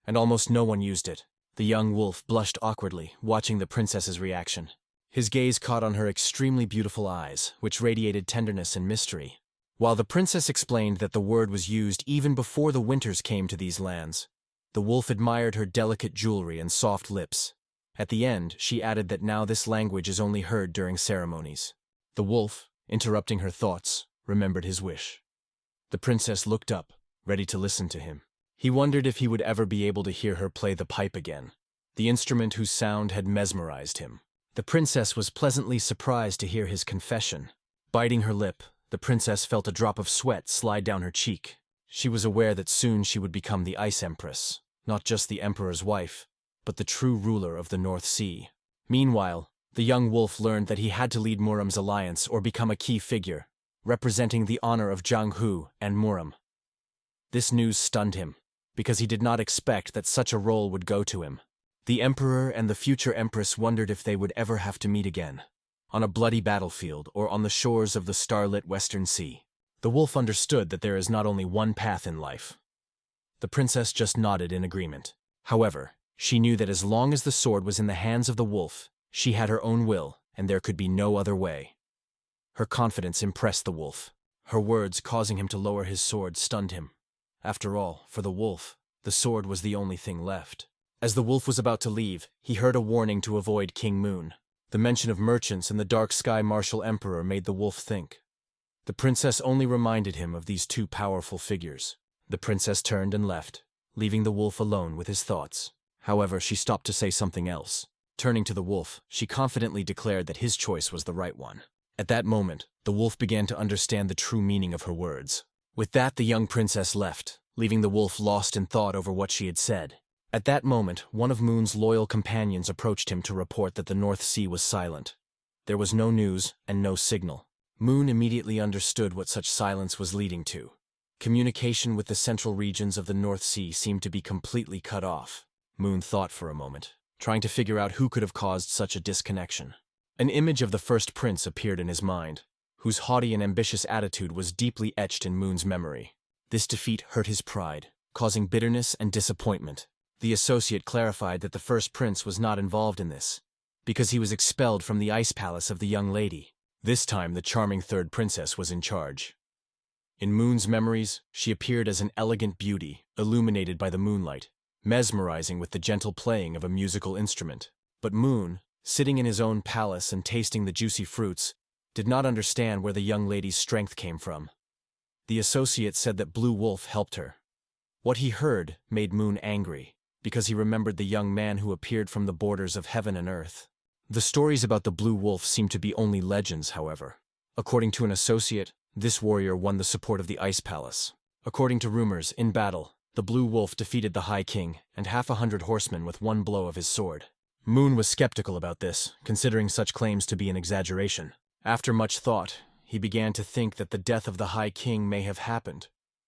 and almost no one used it. The young wolf blushed awkwardly, watching the princess's reaction. His gaze caught on her extremely beautiful eyes, which radiated tenderness and mystery. While the princess explained that the word was used even before the winters came to these lands, the wolf admired her delicate jewelry and soft lips. At the end, she added that now this language is only heard during ceremonies. The wolf, interrupting her thoughts, remembered his wish. The princess looked up, ready to listen to him. He wondered if he would ever be able to hear her play the pipe again, the instrument whose sound had mesmerized him. The princess was pleasantly surprised to hear his confession. Biting her lip, the princess felt a drop of sweat slide down her cheek. She was aware that soon she would become the Ice Empress, not just the Emperor's wife, but the true ruler of the North Sea. Meanwhile, the young wolf learned that he had to lead Murim's alliance or become a key figure, representing the honor of Zhang Hu and Murim. This news stunned him, because he did not expect that such a role would go to him. The Emperor and the future Empress wondered if they would ever have to meet again, on a bloody battlefield or on the shores of the starlit Western Sea. The wolf understood that there is not only one path in life. The princess just nodded in agreement. However, she knew that as long as the sword was in the hands of the wolf, she had her own will, and there could be no other way. Her confidence impressed the wolf. Her words causing him to lower his sword stunned him. After all, for the wolf, the sword was the only thing left. As the wolf was about to leave, he heard a warning to avoid King Moon. The mention of merchants and the dark sky martial emperor made the wolf think. The princess only reminded him of these two powerful figures. The princess turned and left, leaving the wolf alone with his thoughts. However, she stopped to say something else. Turning to the wolf, she confidently declared that his choice was the right one. At that moment, the wolf began to understand the true meaning of her words. With that, the young princess left, leaving the wolf lost in thought over what she had said. At that moment, one of Moon's loyal companions approached him to report that the North Sea was silent. There was no news and no signal. Moon immediately understood what such silence was leading to. Communication with the central regions of the North Sea seemed to be completely cut off. Moon thought for a moment, trying to figure out who could have caused such a disconnection. An image of the first prince appeared in his mind, whose haughty and ambitious attitude was deeply etched in Moon's memory. This defeat hurt his pride, causing bitterness and disappointment. The associate clarified that the first prince was not involved in this, because he was expelled from the ice palace of the young lady. This time, the charming third princess was in charge. In Moon's memories, she appeared as an elegant beauty, illuminated by the moonlight, mesmerizing with the gentle playing of a musical instrument. But Moon, sitting in his own palace and tasting the juicy fruits, did not understand where the young lady's strength came from. The associate said that Blue Wolf helped her. What he heard made Moon angry, because he remembered the young man who appeared from the borders of heaven and earth. The stories about the Blue Wolf seemed to be only legends, however. According to an associate, this warrior won the support of the Ice Palace. According to rumors, in battle, The Blue Wolf defeated the High King and half 100 horsemen with one blow of his sword. Moon was skeptical about this, considering such claims to be an exaggeration. After much thought, he began to think that the death of the High King may have happened,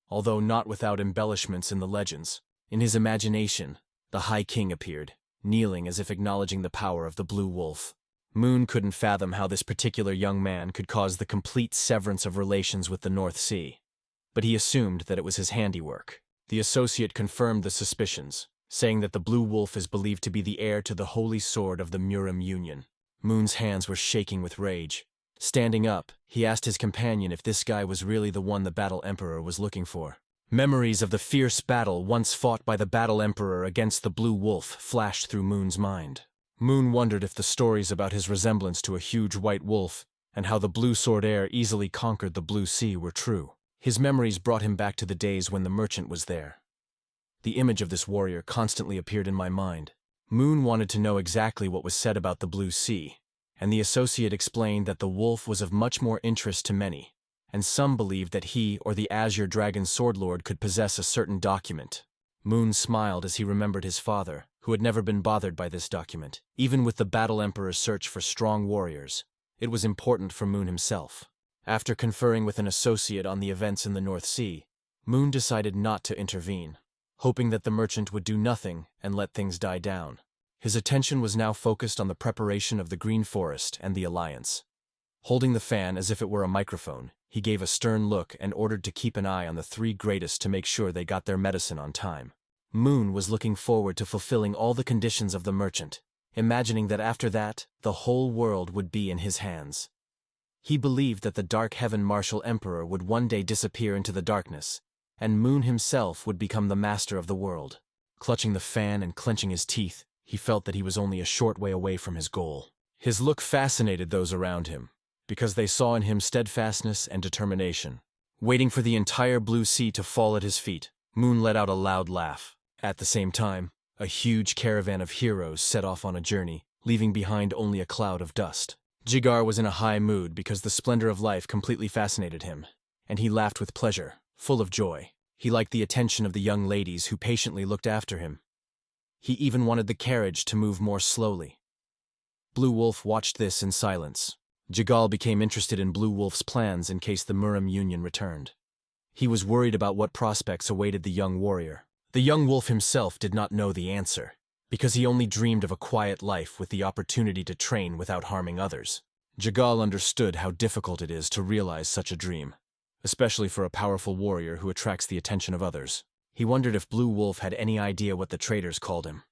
although not without embellishments in the legends. In his imagination, the High King appeared, kneeling as if acknowledging the power of the Blue Wolf. Moon couldn't fathom how this particular young man could cause the complete severance of relations with the North Sea, but he assumed that it was his handiwork. The associate confirmed the suspicions, saying that the Blue Wolf is believed to be the heir to the holy sword of the Murim Union. Moon's hands were shaking with rage. Standing up, he asked his companion if this guy was really the one the Battle Emperor was looking for. Memories of the fierce battle once fought by the Battle Emperor against the Blue Wolf flashed through Moon's mind. Moon wondered if the stories about his resemblance to a huge white wolf and how the Blue Sword heir easily conquered the Blue Sea were true. His memories brought him back to the days when the merchant was there. The image of this warrior constantly appeared in my mind. Moon wanted to know exactly what was said about the Blue Sea, and the associate explained that the wolf was of much more interest to many, and some believed that he or the Azure Dragon Swordlord could possess a certain document. Moon smiled as he remembered his father, who had never been bothered by this document. Even with the Battle Emperor's search for strong warriors, it was important for Moon himself. After conferring with an associate on the events in the North Sea, Moon decided not to intervene, hoping that the merchant would do nothing and let things die down. His attention was now focused on the preparation of the Green Forest and the Alliance. Holding the fan as if it were a microphone, he gave a stern look and ordered to keep an eye on the three greatest to make sure they got their medicine on time. Moon was looking forward to fulfilling all the conditions of the merchant, imagining that after that, the whole world would be in his hands. He believed that the Dark Heaven Martial Emperor would one day disappear into the darkness, and Moon himself would become the master of the world. Clutching the fan and clenching his teeth, he felt that he was only a short way away from his goal. His look fascinated those around him, because they saw in him steadfastness and determination. Waiting for the entire Blue Sea to fall at his feet, Moon let out a loud laugh. At the same time, a huge caravan of heroes set off on a journey, leaving behind only a cloud of dust. Jigar was in a high mood because the splendor of life completely fascinated him, and he laughed with pleasure, full of joy. He liked the attention of the young ladies who patiently looked after him. He even wanted the carriage to move more slowly. Blue Wolf watched this in silence. Jigal became interested in Blue Wolf's plans in case the Murim Union returned. He was worried about what prospects awaited the young warrior. The young wolf himself did not know the answer, because he only dreamed of a quiet life with the opportunity to train without harming others. Jigal understood how difficult it is to realize such a dream, especially for a powerful warrior who attracts the attention of others. He wondered if Blue Wolf had any idea what the traders called him.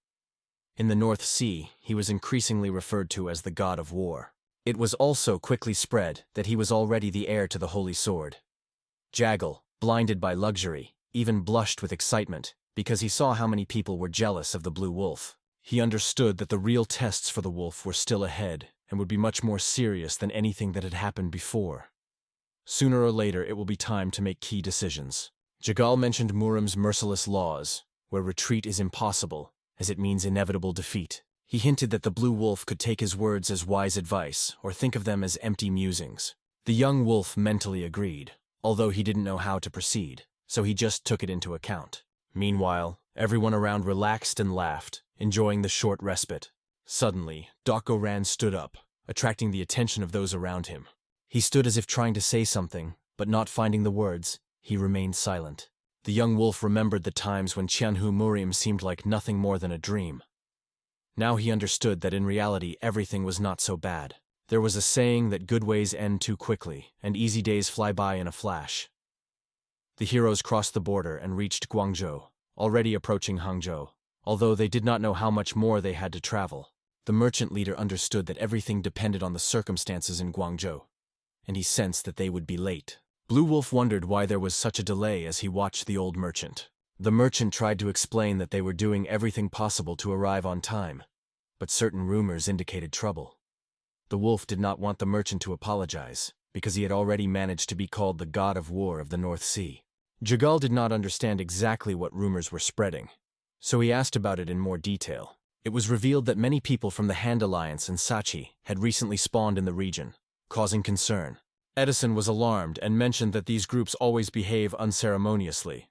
In the North Sea, he was increasingly referred to as the God of War. It was also quickly spread that he was already the heir to the Holy Sword. Jagal, blinded by luxury, even blushed with excitement because he saw how many people were jealous of the Blue Wolf. He understood that the real tests for the wolf were still ahead and would be much more serious than anything that had happened before. Sooner or later, it will be time to make key decisions. Jagal mentioned Murim's merciless laws, where retreat is impossible, as it means inevitable defeat. He hinted that the Blue Wolf could take his words as wise advice or think of them as empty musings. The young wolf mentally agreed, although he didn't know how to proceed, so he just took it into account. Meanwhile, everyone around relaxed and laughed, enjoying the short respite. Suddenly, Dokoran stood up, attracting the attention of those around him. He stood as if trying to say something, but not finding the words, he remained silent. The young wolf remembered the times when Qianhu Murim seemed like nothing more than a dream. Now he understood that in reality everything was not so bad. There was a saying that good ways end too quickly, and easy days fly by in a flash. The heroes crossed the border and reached Guangzhou, already approaching Hangzhou. Although they did not know how much more they had to travel, the merchant leader understood that everything depended on the circumstances in Guangzhou, and he sensed that they would be late. Blue Wolf wondered why there was such a delay as he watched the old merchant. The merchant tried to explain that they were doing everything possible to arrive on time, but certain rumors indicated trouble. The wolf did not want the merchant to apologize, because he had already managed to be called the God of War of the North Sea. Jagal did not understand exactly what rumors were spreading, so he asked about it in more detail. It was revealed that many people from the Hand Alliance and Sachi had recently spawned in the region, causing concern. Edison was alarmed and mentioned that these groups always behave unceremoniously.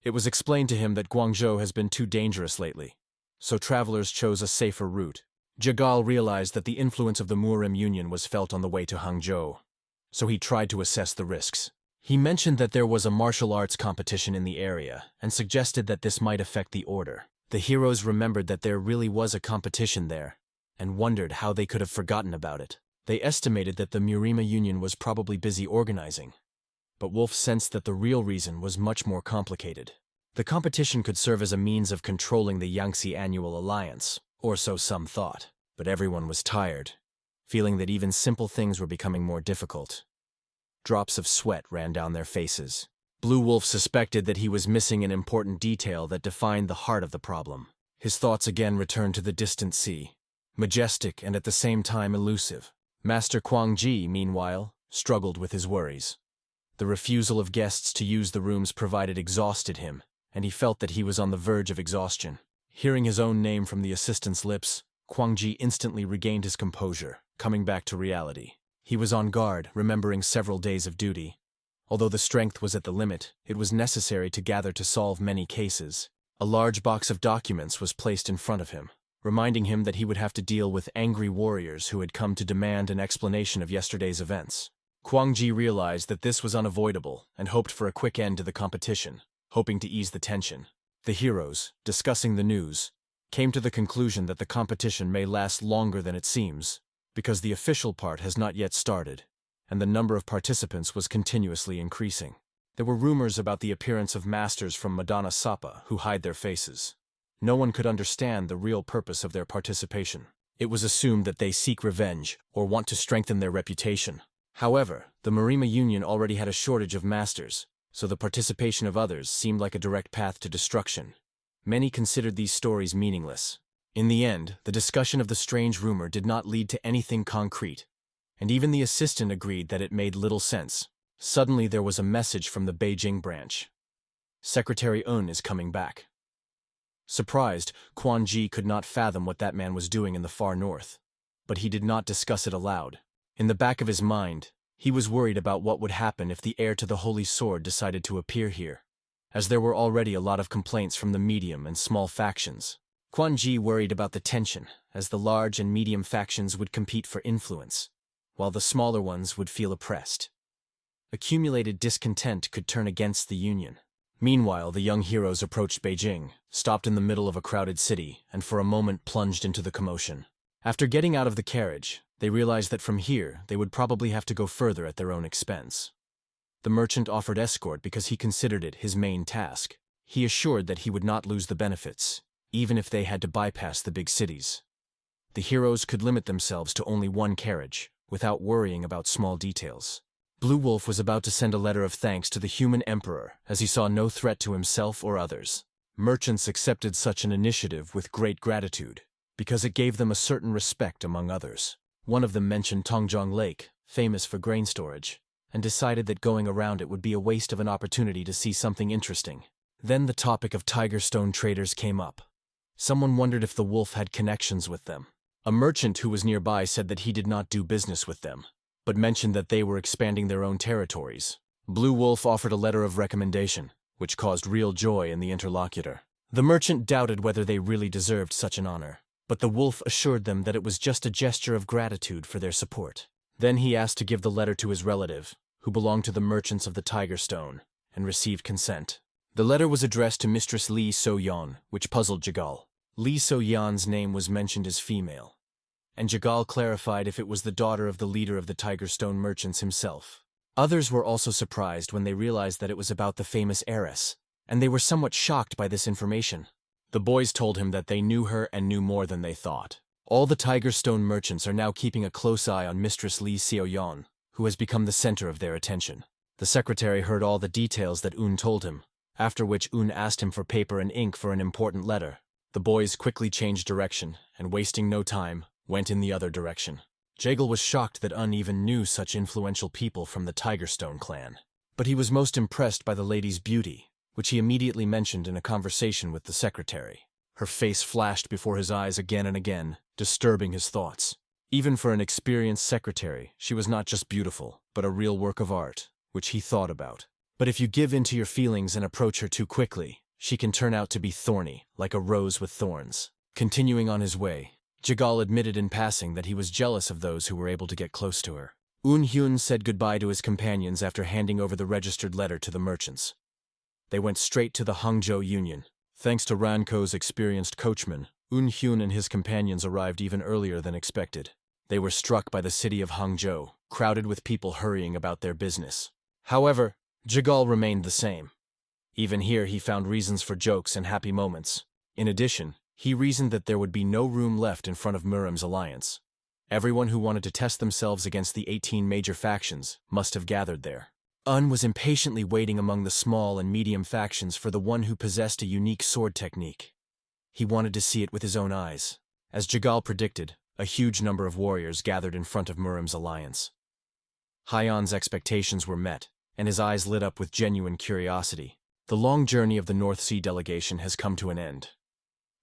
It was explained to him that Guangzhou has been too dangerous lately, so travelers chose a safer route. Jagal realized that the influence of the Murim Union was felt on the way to Hangzhou, so he tried to assess the risks. He mentioned that there was a martial arts competition in the area and suggested that this might affect the order. The heroes remembered that there really was a competition there and wondered how they could have forgotten about it. They estimated that the Murim Union was probably busy organizing, but Wolf sensed that the real reason was much more complicated. The competition could serve as a means of controlling the Yangze annual alliance, or so some thought, but everyone was tired, feeling that even simple things were becoming more difficult. Drops of sweat ran down their faces. Blue Wolf suspected that he was missing an important detail that defined the heart of the problem. His thoughts again returned to the distant sea, majestic and at the same time elusive. Master Kuang Ji, meanwhile, struggled with his worries. The refusal of guests to use the rooms provided exhausted him, and he felt that he was on the verge of exhaustion. Hearing his own name from the assistant's lips, Kuang Ji instantly regained his composure, coming back to reality. He was on guard, remembering several days of duty. Although the strength was at the limit, it was necessary to gather to solve many cases. A large box of documents was placed in front of him, reminding him that he would have to deal with angry warriors who had come to demand an explanation of yesterday's events. Kuang Ji realized that this was unavoidable and hoped for a quick end to the competition, hoping to ease the tension. The heroes, discussing the news, came to the conclusion that the competition may last longer than it seems, because the official part has not yet started, and the number of participants was continuously increasing. There were rumors about the appearance of masters from Madana Sapa who hide their faces. No one could understand the real purpose of their participation. It was assumed that they seek revenge or want to strengthen their reputation. However, the Murim Union already had a shortage of masters, so the participation of others seemed like a direct path to destruction. Many considered these stories meaningless. In the end, the discussion of the strange rumor did not lead to anything concrete, and even the assistant agreed that it made little sense. Suddenly there was a message from the Beijing branch. Secretary Un is coming back. Surprised, Quan Ji could not fathom what that man was doing in the far north, but he did not discuss it aloud. In the back of his mind, he was worried about what would happen if the heir to the Holy Sword decided to appear here, as there were already a lot of complaints from the medium and small factions. Quan Ji worried about the tension, as the large and medium factions would compete for influence, while the smaller ones would feel oppressed. Accumulated discontent could turn against the Union. Meanwhile, the young heroes approached Beijing, stopped in the middle of a crowded city, and for a moment plunged into the commotion. After getting out of the carriage, they realized that from here they would probably have to go further at their own expense. The merchant offered escort because he considered it his main task. He assured that he would not lose the benefits, even if they had to bypass the big cities. The heroes could limit themselves to only one carriage, without worrying about small details. Blue Wolf was about to send a letter of thanks to the human emperor, as he saw no threat to himself or others. Merchants accepted such an initiative with great gratitude, because it gave them a certain respect among others. One of them mentioned Tongjiang Lake, famous for grain storage, and decided that going around it would be a waste of an opportunity to see something interesting. Then the topic of Tiger Stone traders came up. Someone wondered if the wolf had connections with them. A merchant who was nearby said that he did not do business with them, but mentioned that they were expanding their own territories. Blue Wolf offered a letter of recommendation, which caused real joy in the interlocutor. The merchant doubted whether they really deserved such an honor, but the wolf assured them that it was just a gesture of gratitude for their support. Then he asked to give the letter to his relative, who belonged to the merchants of the Tiger Stone, and received consent. The letter was addressed to Mistress Li So-yeon, which puzzled Jagal. Li So-yeon's name was mentioned as female, and Jagal clarified if it was the daughter of the leader of the Tiger Stone merchants himself. Others were also surprised when they realized that it was about the famous heiress, and they were somewhat shocked by this information. The boys told him that they knew her and knew more than they thought. All the Tiger Stone merchants are now keeping a close eye on Mistress Li So-yeon, who has become the center of their attention. The secretary heard all the details that Un told him, after which Un asked him for paper and ink for an important letter. The boys quickly changed direction, and wasting no time, went in the other direction. Jagal was shocked that Un even knew such influential people from the Tiger Stone clan. But he was most impressed by the lady's beauty, which he immediately mentioned in a conversation with the secretary. Her face flashed before his eyes again and again, disturbing his thoughts. Even for an experienced secretary, she was not just beautiful, but a real work of art, which he thought about. But if you give in to your feelings and approach her too quickly, she can turn out to be thorny, like a rose with thorns. Continuing on his way, Jagal admitted in passing that he was jealous of those who were able to get close to her. Hyun said goodbye to his companions after handing over the registered letter to the merchants. They went straight to the Hangzhou Union. Thanks to Ranko's experienced coachman, Hyun and his companions arrived even earlier than expected. They were struck by the city of Hangzhou, crowded with people hurrying about their business. However, Jagal remained the same. Even here he found reasons for jokes and happy moments. In addition, he reasoned that there would be no room left in front of Murim's alliance. Everyone who wanted to test themselves against the 18 major factions must have gathered there. Was impatiently waiting among the small and medium factions for the one who possessed a unique sword technique. He wanted to see it with his own eyes. As Jagal predicted, a huge number of warriors gathered in front of Murim's alliance. Hyun's expectations were met, and his eyes lit up with genuine curiosity. The long journey of the North Sea delegation has come to an end.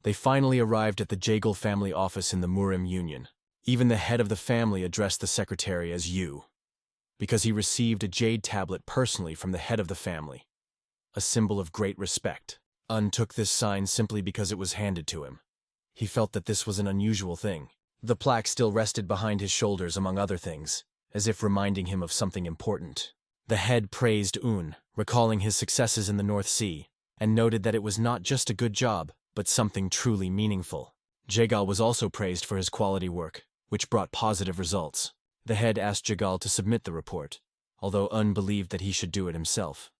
They finally arrived at the Jagal family office in the Murim Union. Even the head of the family addressed the secretary as you, because he received a jade tablet personally from the head of the family, a symbol of great respect. Took this sign simply because it was handed to him. He felt that this was an unusual thing. The plaque still rested behind his shoulders among other things, as if reminding him of something important. The head praised recalling his successes in the North Sea, and noted that it was not just a good job, but something truly meaningful. Jagal was also praised for his quality work, which brought positive results. The head asked Jagal to submit the report, although believed that he should do it himself.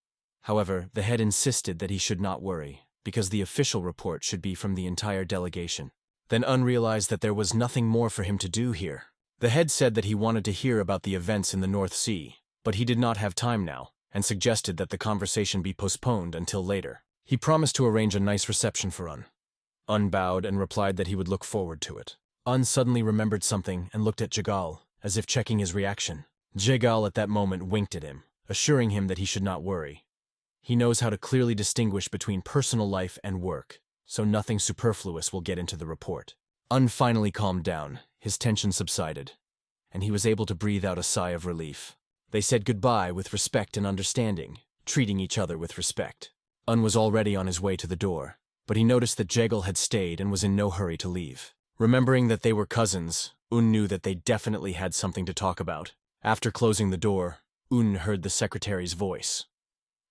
However, the head insisted that he should not worry, because the official report should be from the entire delegation. Then realized that there was nothing more for him to do here. The head said that he wanted to hear about the events in the North Sea, but he did not have time now, and suggested that the conversation be postponed until later. He promised to arrange a nice reception for bowed and replied that he would look forward to it. Suddenly remembered something and looked at Jagal, as if checking his reaction. Jagal at that moment winked at him, assuring him that he should not worry. He knows how to clearly distinguish between personal life and work, so nothing superfluous will get into the report. Finally calmed down, his tension subsided, and he was able to breathe out a sigh of relief. They said goodbye with respect and understanding, treating each other with respect. Was already on his way to the door, but he noticed that Jagal had stayed and was in no hurry to leave. Remembering that they were cousins, knew that they definitely had something to talk about. After closing the door, heard the secretary's voice.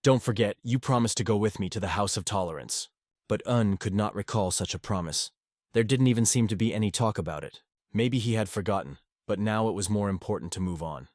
"Don't forget, you promised to go with me to the House of Tolerance." But could not recall such a promise. There didn't even seem to be any talk about it. Maybe he had forgotten, but now it was more important to move on.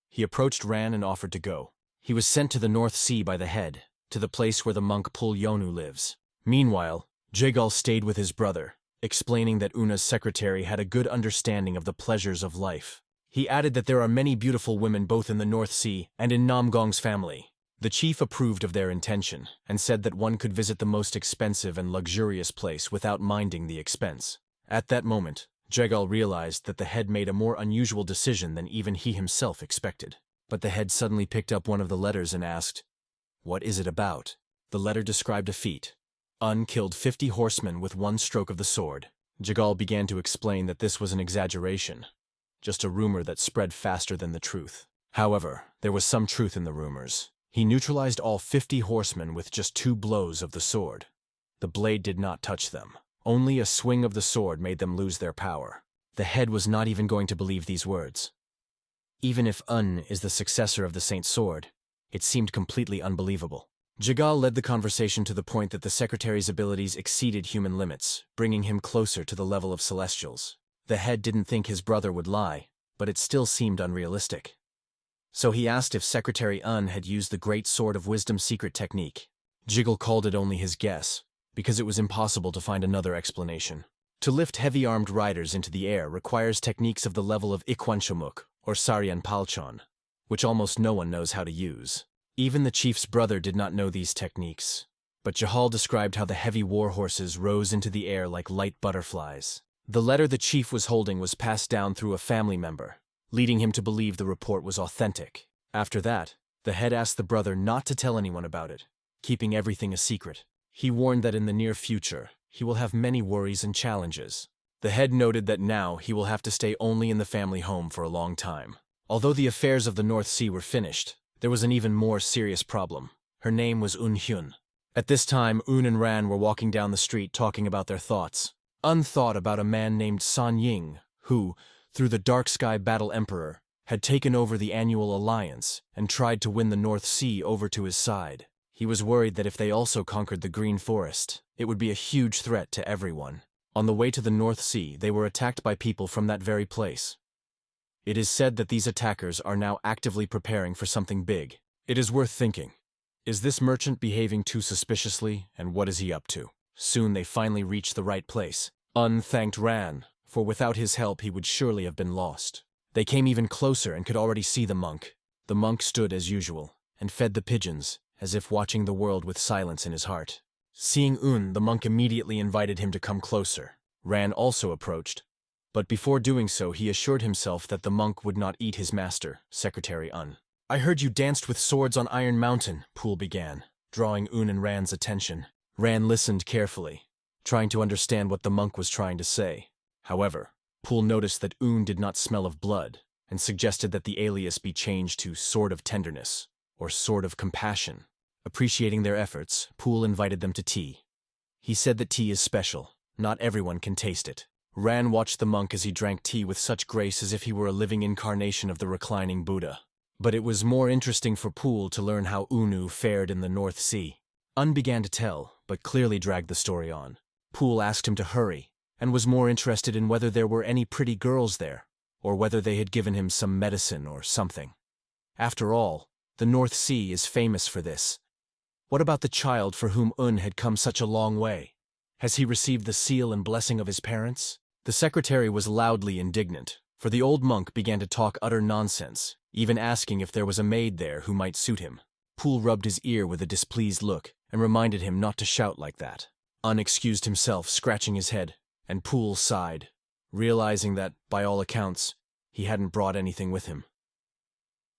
He approached Ran and offered to go. He was sent to the North Sea by the head, to the place where the monk Pulyonu lives. Meanwhile, Jagal stayed with his brother, explaining that Una's secretary had a good understanding of the pleasures of life. He added that there are many beautiful women both in the North Sea and in Namgong's family. The chief approved of their intention, and said that one could visit the most expensive and luxurious place without minding the expense. At that moment, Jagal realized that the head made a more unusual decision than even he himself expected. But the head suddenly picked up one of the letters and asked, "What is it about?" The letter described a feat. Killed 50 horsemen with one stroke of the sword. Jagal began to explain that this was an exaggeration, just a rumor that spread faster than the truth. However, there was some truth in the rumors. He neutralized all 50 horsemen with just 2 blows of the sword. The blade did not touch them. Only a swing of the sword made them lose their power. The head was not even going to believe these words. Even if is the successor of the Saint's sword, it seemed completely unbelievable. Jagal led the conversation to the point that the secretary's abilities exceeded human limits, bringing him closer to the level of celestials. The head didn't think his brother would lie, but it still seemed unrealistic. So he asked if Secretary had used the Great Sword of Wisdom secret technique. Jagal called it only his guess, because it was impossible to find another explanation. To lift heavy-armed riders into the air requires techniques of the level of Ikwanshomuk, or Saryan Palchon, which almost no one knows how to use. Even the chief's brother did not know these techniques, but Jahal described how the heavy war horses rose into the air like light butterflies. The letter the chief was holding was passed down through a family member, leading him to believe the report was authentic. After that, the head asked the brother not to tell anyone about it, keeping everything a secret. He warned that in the near future, he will have many worries and challenges. The head noted that now he will have to stay only in the family home for a long time. Although the affairs of the North Sea were finished, there was an even more serious problem. Her name was Hyun. At this time, and Ran were walking down the street talking about their thoughts. Thought about a man named San Ying, who, through the Dark Sky Battle Emperor, had taken over the annual alliance and tried to win the North Sea over to his side. He was worried that if they also conquered the Green Forest, it would be a huge threat to everyone. On the way to the North Sea, they were attacked by people from that very place. It is said that these attackers are now actively preparing for something big. It is worth thinking. Is this merchant behaving too suspiciously, and what is he up to? Soon they finally reached the right place. Thanked Ran, for without his help he would surely have been lost. They came even closer and could already see the monk. The monk stood as usual, and fed the pigeons, as if watching the world with silence in his heart. Seeing the monk immediately invited him to come closer. Ran also approached, but before doing so he assured himself that the monk would not eat his master, Secretary I heard you danced with swords on Iron Mountain, Pool began, drawing and Ran's attention. Ran listened carefully, trying to understand what the monk was trying to say. However, Pool noticed that did not smell of blood, and suggested that the alias be changed to Sword of Tenderness, or Sword of Compassion. Appreciating their efforts, Pool invited them to tea. He said that tea is special. Not everyone can taste it. Ran watched the monk as he drank tea with such grace as if he were a living incarnation of the reclining Buddha. But it was more interesting for Pool to learn how Unu fared in the North Sea. Began to tell, but clearly dragged the story on. Pool asked him to hurry, and was more interested in whether there were any pretty girls there, or whether they had given him some medicine or something. After all, the North Sea is famous for this. What about the child for whom had come such a long way? Has he received the seal and blessing of his parents? The secretary was loudly indignant, for the old monk began to talk utter nonsense, even asking if there was a maid there who might suit him. Pool rubbed his ear with a displeased look, and reminded him not to shout like that. Excused himself, scratching his head, and Pool sighed, realizing that, by all accounts, he hadn't brought anything with him.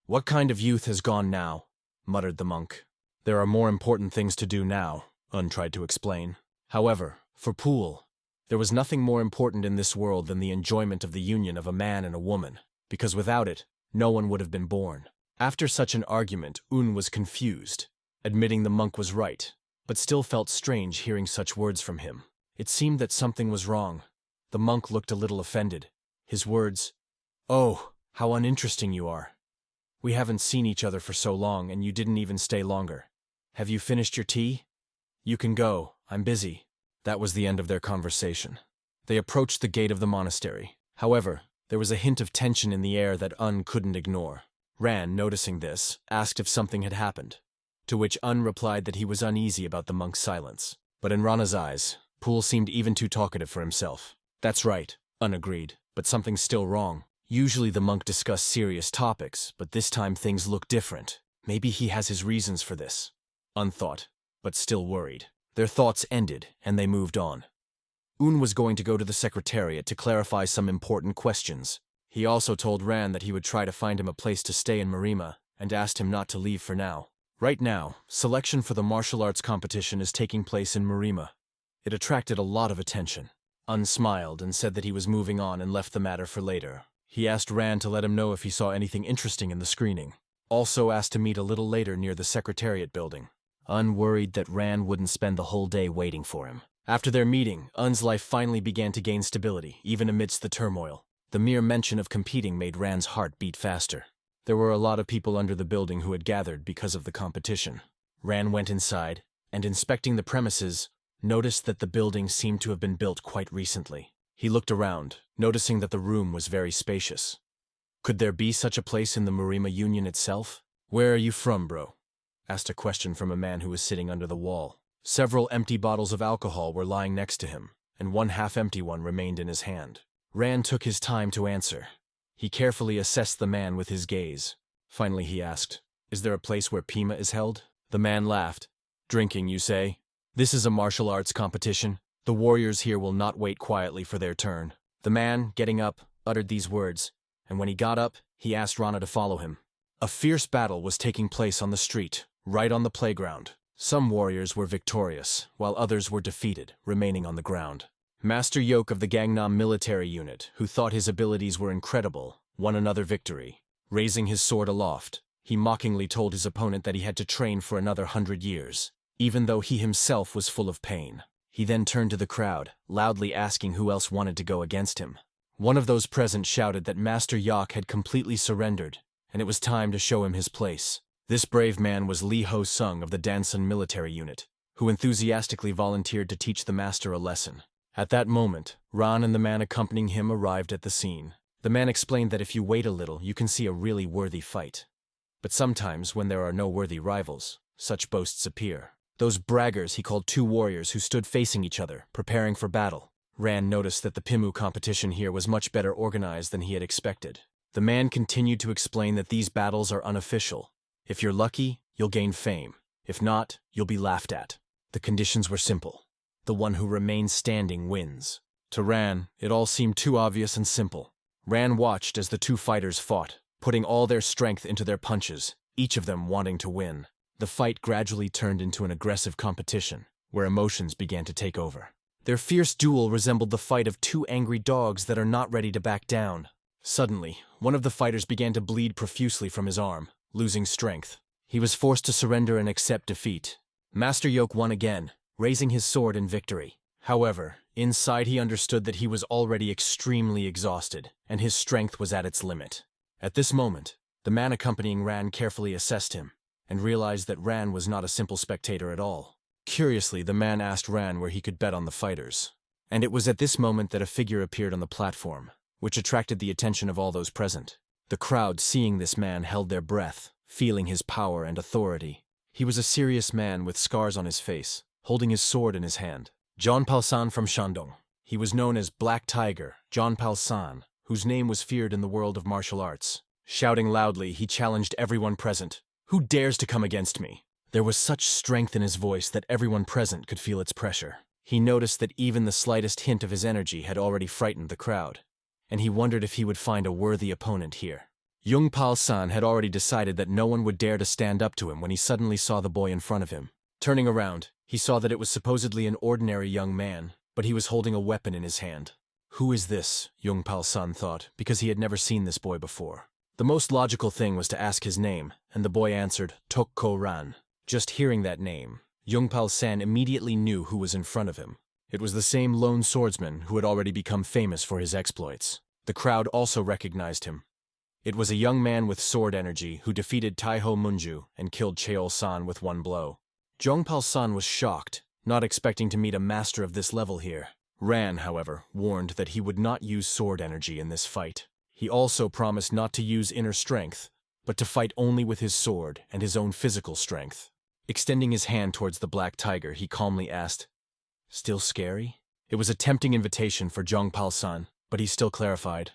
"What kind of youth has gone now?" muttered the monk. "There are more important things to do now," tried to explain. However, for Pool, there was nothing more important in this world than the enjoyment of the union of a man and a woman, because without it, no one would have been born. After such an argument, was confused, admitting the monk was right, but still felt strange hearing such words from him. It seemed that something was wrong. The monk looked a little offended. His words, "Oh, how uninteresting you are. We haven't seen each other for so long, and you didn't even stay longer. Have you finished your tea? You can go, I'm busy." That was the end of their conversation. They approached the gate of the monastery. However, there was a hint of tension in the air that couldn't ignore. Ran, noticing this, asked if something had happened, to which replied that he was uneasy about the monk's silence. But in Rana's eyes, Pool seemed even too talkative for himself. "That's right," agreed, "but something's still wrong. Usually the monk discussed serious topics, but this time things look different. Maybe he has his reasons for this." Thought, but still worried. Their thoughts ended, and they moved on. Was going to go to the secretariat to clarify some important questions. He also told Ran that he would try to find him a place to stay in Murima, and asked him not to leave for now. Right now, selection for the martial arts competition is taking place in Murima. It attracted a lot of attention. Smiled and said that he was moving on and left the matter for later. He asked Ran to let him know if he saw anything interesting in the screening. Also asked to meet a little later near the secretariat building. Worried that Ran wouldn't spend the whole day waiting for him. After their meeting, life finally began to gain stability, even amidst the turmoil. The mere mention of competing made Ran's heart beat faster. There were a lot of people under the building who had gathered because of the competition. Ran went inside, and inspecting the premises, noticed that the building seemed to have been built quite recently. He looked around, noticing that the room was very spacious. Could there be such a place in the Murima Union itself? "Where are you from, bro?" asked a question from a man who was sitting under the wall. Several empty bottles of alcohol were lying next to him, and one half-empty one remained in his hand. Ran took his time to answer. He carefully assessed the man with his gaze. Finally he asked, "Is there a place where Pima is held?" The man laughed. "Drinking, you say? This is a martial arts competition. The warriors here will not wait quietly for their turn." The man, getting up, uttered these words, and when he got up, he asked Rana to follow him. A fierce battle was taking place on the street, right on the playground. Some warriors were victorious, while others were defeated, remaining on the ground. Master Yoke of the Gangnam military unit, who thought his abilities were incredible, won another victory. Raising his sword aloft, He mockingly told his opponent that he had to train for another 100 years, even though he himself was full of pain. He then turned to the crowd, loudly asking who else wanted to go against him. One of those present shouted that Master Yak had completely surrendered, and it was time to show him his place. This brave man was Lee Ho-sung of the Dansun military unit, who enthusiastically volunteered to teach the master a lesson. At that moment, Ran and the man accompanying him arrived at the scene. The man explained that if you wait a little, you can see a really worthy fight. But sometimes, when there are no worthy rivals, such boasts appear. Those braggers he called two warriors who stood facing each other, preparing for battle. Ran noticed that the Pimu competition here was much better organized than he had expected. The man continued to explain that these battles are unofficial. If you're lucky, you'll gain fame. If not, you'll be laughed at. The conditions were simple. The one who remains standing wins. To Ran, it all seemed too obvious and simple. Ran watched as the two fighters fought, putting all their strength into their punches, each of them wanting to win. The fight gradually turned into an aggressive competition, where emotions began to take over. Their fierce duel resembled the fight of two angry dogs that are not ready to back down. Suddenly, one of the fighters began to bleed profusely from his arm, losing strength. He was forced to surrender and accept defeat. Master Yoke won again, raising his sword in victory. However, inside he understood that he was already extremely exhausted, and his strength was at its limit. At this moment, the man accompanying Ran carefully assessed him, and realized that Ran was not a simple spectator at all. Curiously, the man asked Ran where he could bet on the fighters. And it was at this moment that a figure appeared on the platform, which attracted the attention of all those present. The crowd, seeing this man, held their breath, feeling his power and authority. He was a serious man with scars on his face, holding his sword in his hand. John Palsan from Shandong. He was known as Black Tiger, John Palsan, whose name was feared in the world of martial arts. Shouting loudly, he challenged everyone present. "Who dares to come against me?" There was such strength in his voice that everyone present could feel its pressure. He noticed that even the slightest hint of his energy had already frightened the crowd, and he wondered if he would find a worthy opponent here. Jung Pal-san had already decided that no one would dare to stand up to him when he suddenly saw the boy in front of him. Turning around, he saw that it was supposedly an ordinary young man, but he was holding a weapon in his hand. Who is this? Jung Pal-san thought, because he had never seen this boy before. The most logical thing was to ask his name, and the boy answered, Tokko Ran. Just hearing that name, Jung Pal-san immediately knew who was in front of him. It was the same lone swordsman who had already become famous for his exploits. The crowd also recognized him. It was a young man with sword energy who defeated Taiho Munju and killed Cheol-san with one blow. Jung Pal-san was shocked, not expecting to meet a master of this level here. Ran, however, warned that he would not use sword energy in this fight. He also promised not to use inner strength, but to fight only with his sword and his own physical strength. Extending his hand towards the Black Tiger, he calmly asked, "Still scary?" It was a tempting invitation for Jung Pal-san, but he still clarified.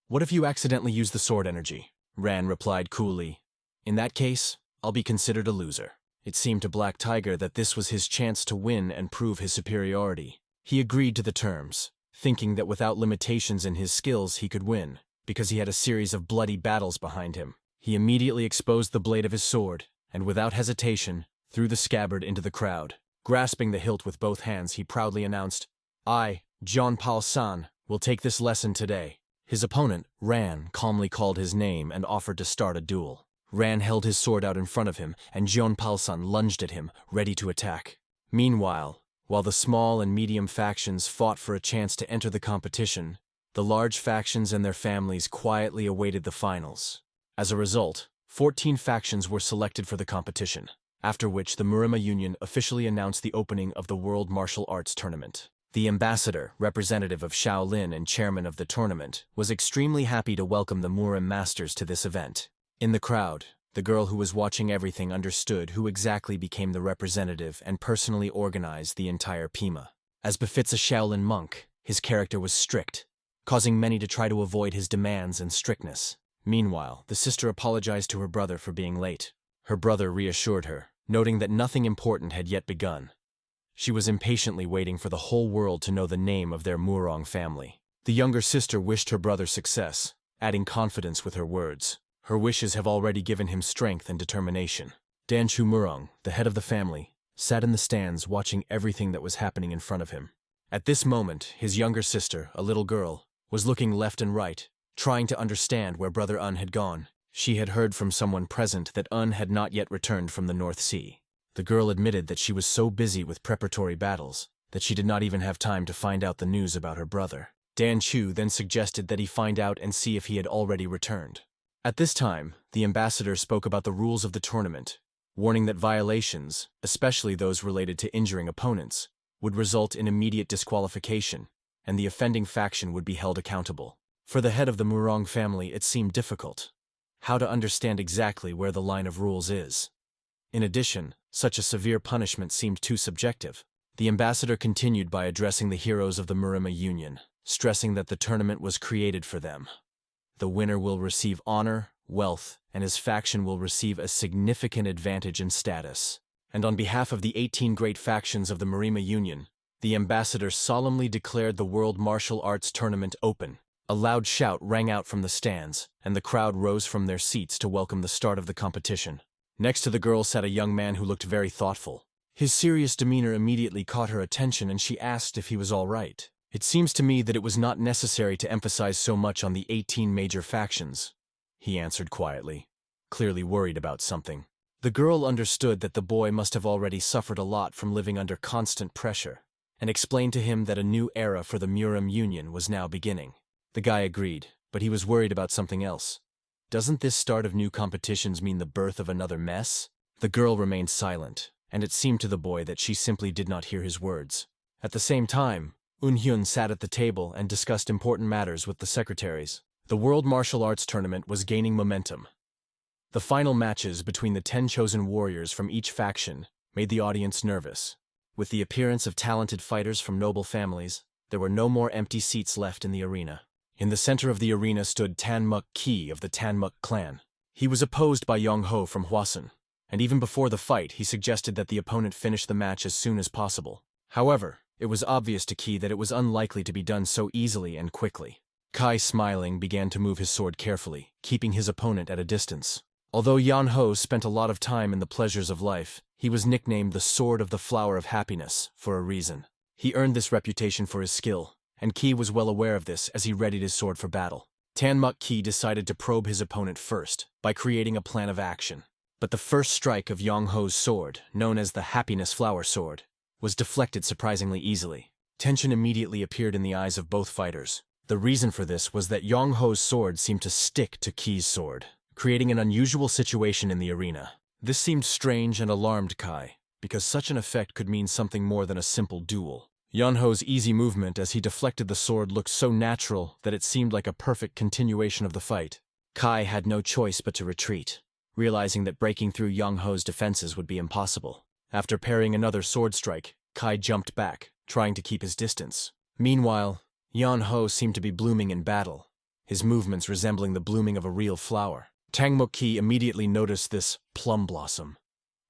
"What if you accidentally use the sword energy?" Ran replied coolly. "In that case, I'll be considered a loser." It seemed to Black Tiger that this was his chance to win and prove his superiority. He agreed to the terms, thinking that without limitations in his skills he could win, because he had a series of bloody battles behind him. He immediately exposed the blade of his sword, and without hesitation, threw the scabbard into the crowd. Grasping the hilt with both hands, he proudly announced, "I, John Pal-san, will take this lesson today." His opponent, Ran, calmly called his name and offered to start a duel. Ran held his sword out in front of him, and John Pal-san lunged at him, ready to attack. Meanwhile, while the small and medium factions fought for a chance to enter the competition, the large factions and their families quietly awaited the finals. As a result, 14 factions were selected for the competition, after which the Murim Union officially announced the opening of the World Martial Arts Tournament. The ambassador, representative of Shaolin and chairman of the tournament, was extremely happy to welcome the Murim masters to this event. In the crowd, the girl who was watching everything understood who exactly became the representative and personally organized the entire Pima. As befits a Shaolin monk, his character was strict, causing many to try to avoid his demands and strictness. Meanwhile, the sister apologized to her brother for being late. Her brother reassured her, noting that nothing important had yet begun. She was impatiently waiting for the whole world to know the name of their Murang family. The younger sister wished her brother success, adding confidence with her words. Her wishes have already given him strength and determination. Danchu Murang, the head of the family, sat in the stands watching everything that was happening in front of him. At this moment, his younger sister, a little girl, was looking left and right, trying to understand where Brother Un had gone. She had heard from someone present that Un had not yet returned from the North Sea. The girl admitted that she was so busy with preparatory battles that she did not even have time to find out the news about her brother. Dan Chu then suggested that he find out and see if he had already returned. At this time, the ambassador spoke about the rules of the tournament, warning that violations, especially those related to injuring opponents, would result in immediate disqualification, and the offending faction would be held accountable. For the head of the Murang family, it seemed difficult. How to understand exactly where the line of rules is. In addition, such a severe punishment seemed too subjective. The ambassador continued by addressing the heroes of the Murim Union, stressing that the tournament was created for them. The winner will receive honor, wealth, and his faction will receive a significant advantage in status. And on behalf of the 18 great factions of the Murim Union, the ambassador solemnly declared the World Martial Arts Tournament open. A loud shout rang out from the stands, and the crowd rose from their seats to welcome the start of the competition. Next to the girl sat a young man who looked very thoughtful. His serious demeanor immediately caught her attention, and she asked if he was all right. It seems to me that it was not necessary to emphasize so much on the 18 major factions, he answered quietly, clearly worried about something. The girl understood that the boy must have already suffered a lot from living under constant pressure, and explained to him that a new era for the Murim Union was now beginning. The guy agreed, but he was worried about something else. Doesn't this start of new competitions mean the birth of another mess? The girl remained silent, and it seemed to the boy that she simply did not hear his words. At the same time, Hyun sat at the table and discussed important matters with the secretaries. The World Martial Arts Tournament was gaining momentum. The final matches between the 10 chosen warriors from each faction made the audience nervous. With the appearance of talented fighters from noble families, there were no more empty seats left in the arena. In the center of the arena stood Tanmuk Ki of the Tanmuk clan. He was opposed by Yong Ho from Hwasun, and even before the fight he suggested that the opponent finish the match as soon as possible. However, it was obvious to Ki that it was unlikely to be done so easily and quickly. Kai, smiling, began to move his sword carefully, keeping his opponent at a distance. Although Yan Ho spent a lot of time in the pleasures of life, he was nicknamed the Sword of the Flower of Happiness for a reason. He earned this reputation for his skill, and Ki was well aware of this as he readied his sword for battle. Tanmuk Ki decided to probe his opponent first by creating a plan of action. But the first strike of Yong Ho's sword, known as the Happiness Flower Sword, was deflected surprisingly easily. Tension immediately appeared in the eyes of both fighters. The reason for this was that Yong Ho's sword seemed to stick to Ki's sword, creating an unusual situation in the arena. This seemed strange and alarmed Kai, because such an effect could mean something more than a simple duel. Yong Ho's easy movement as he deflected the sword looked so natural that it seemed like a perfect continuation of the fight. Kai had no choice but to retreat, realizing that breaking through Yong Ho's defenses would be impossible. After parrying another sword strike, Kai jumped back, trying to keep his distance. Meanwhile, Yong Ho seemed to be blooming in battle, his movements resembling the blooming of a real flower. Tanmuk Ki immediately noticed this plum blossom.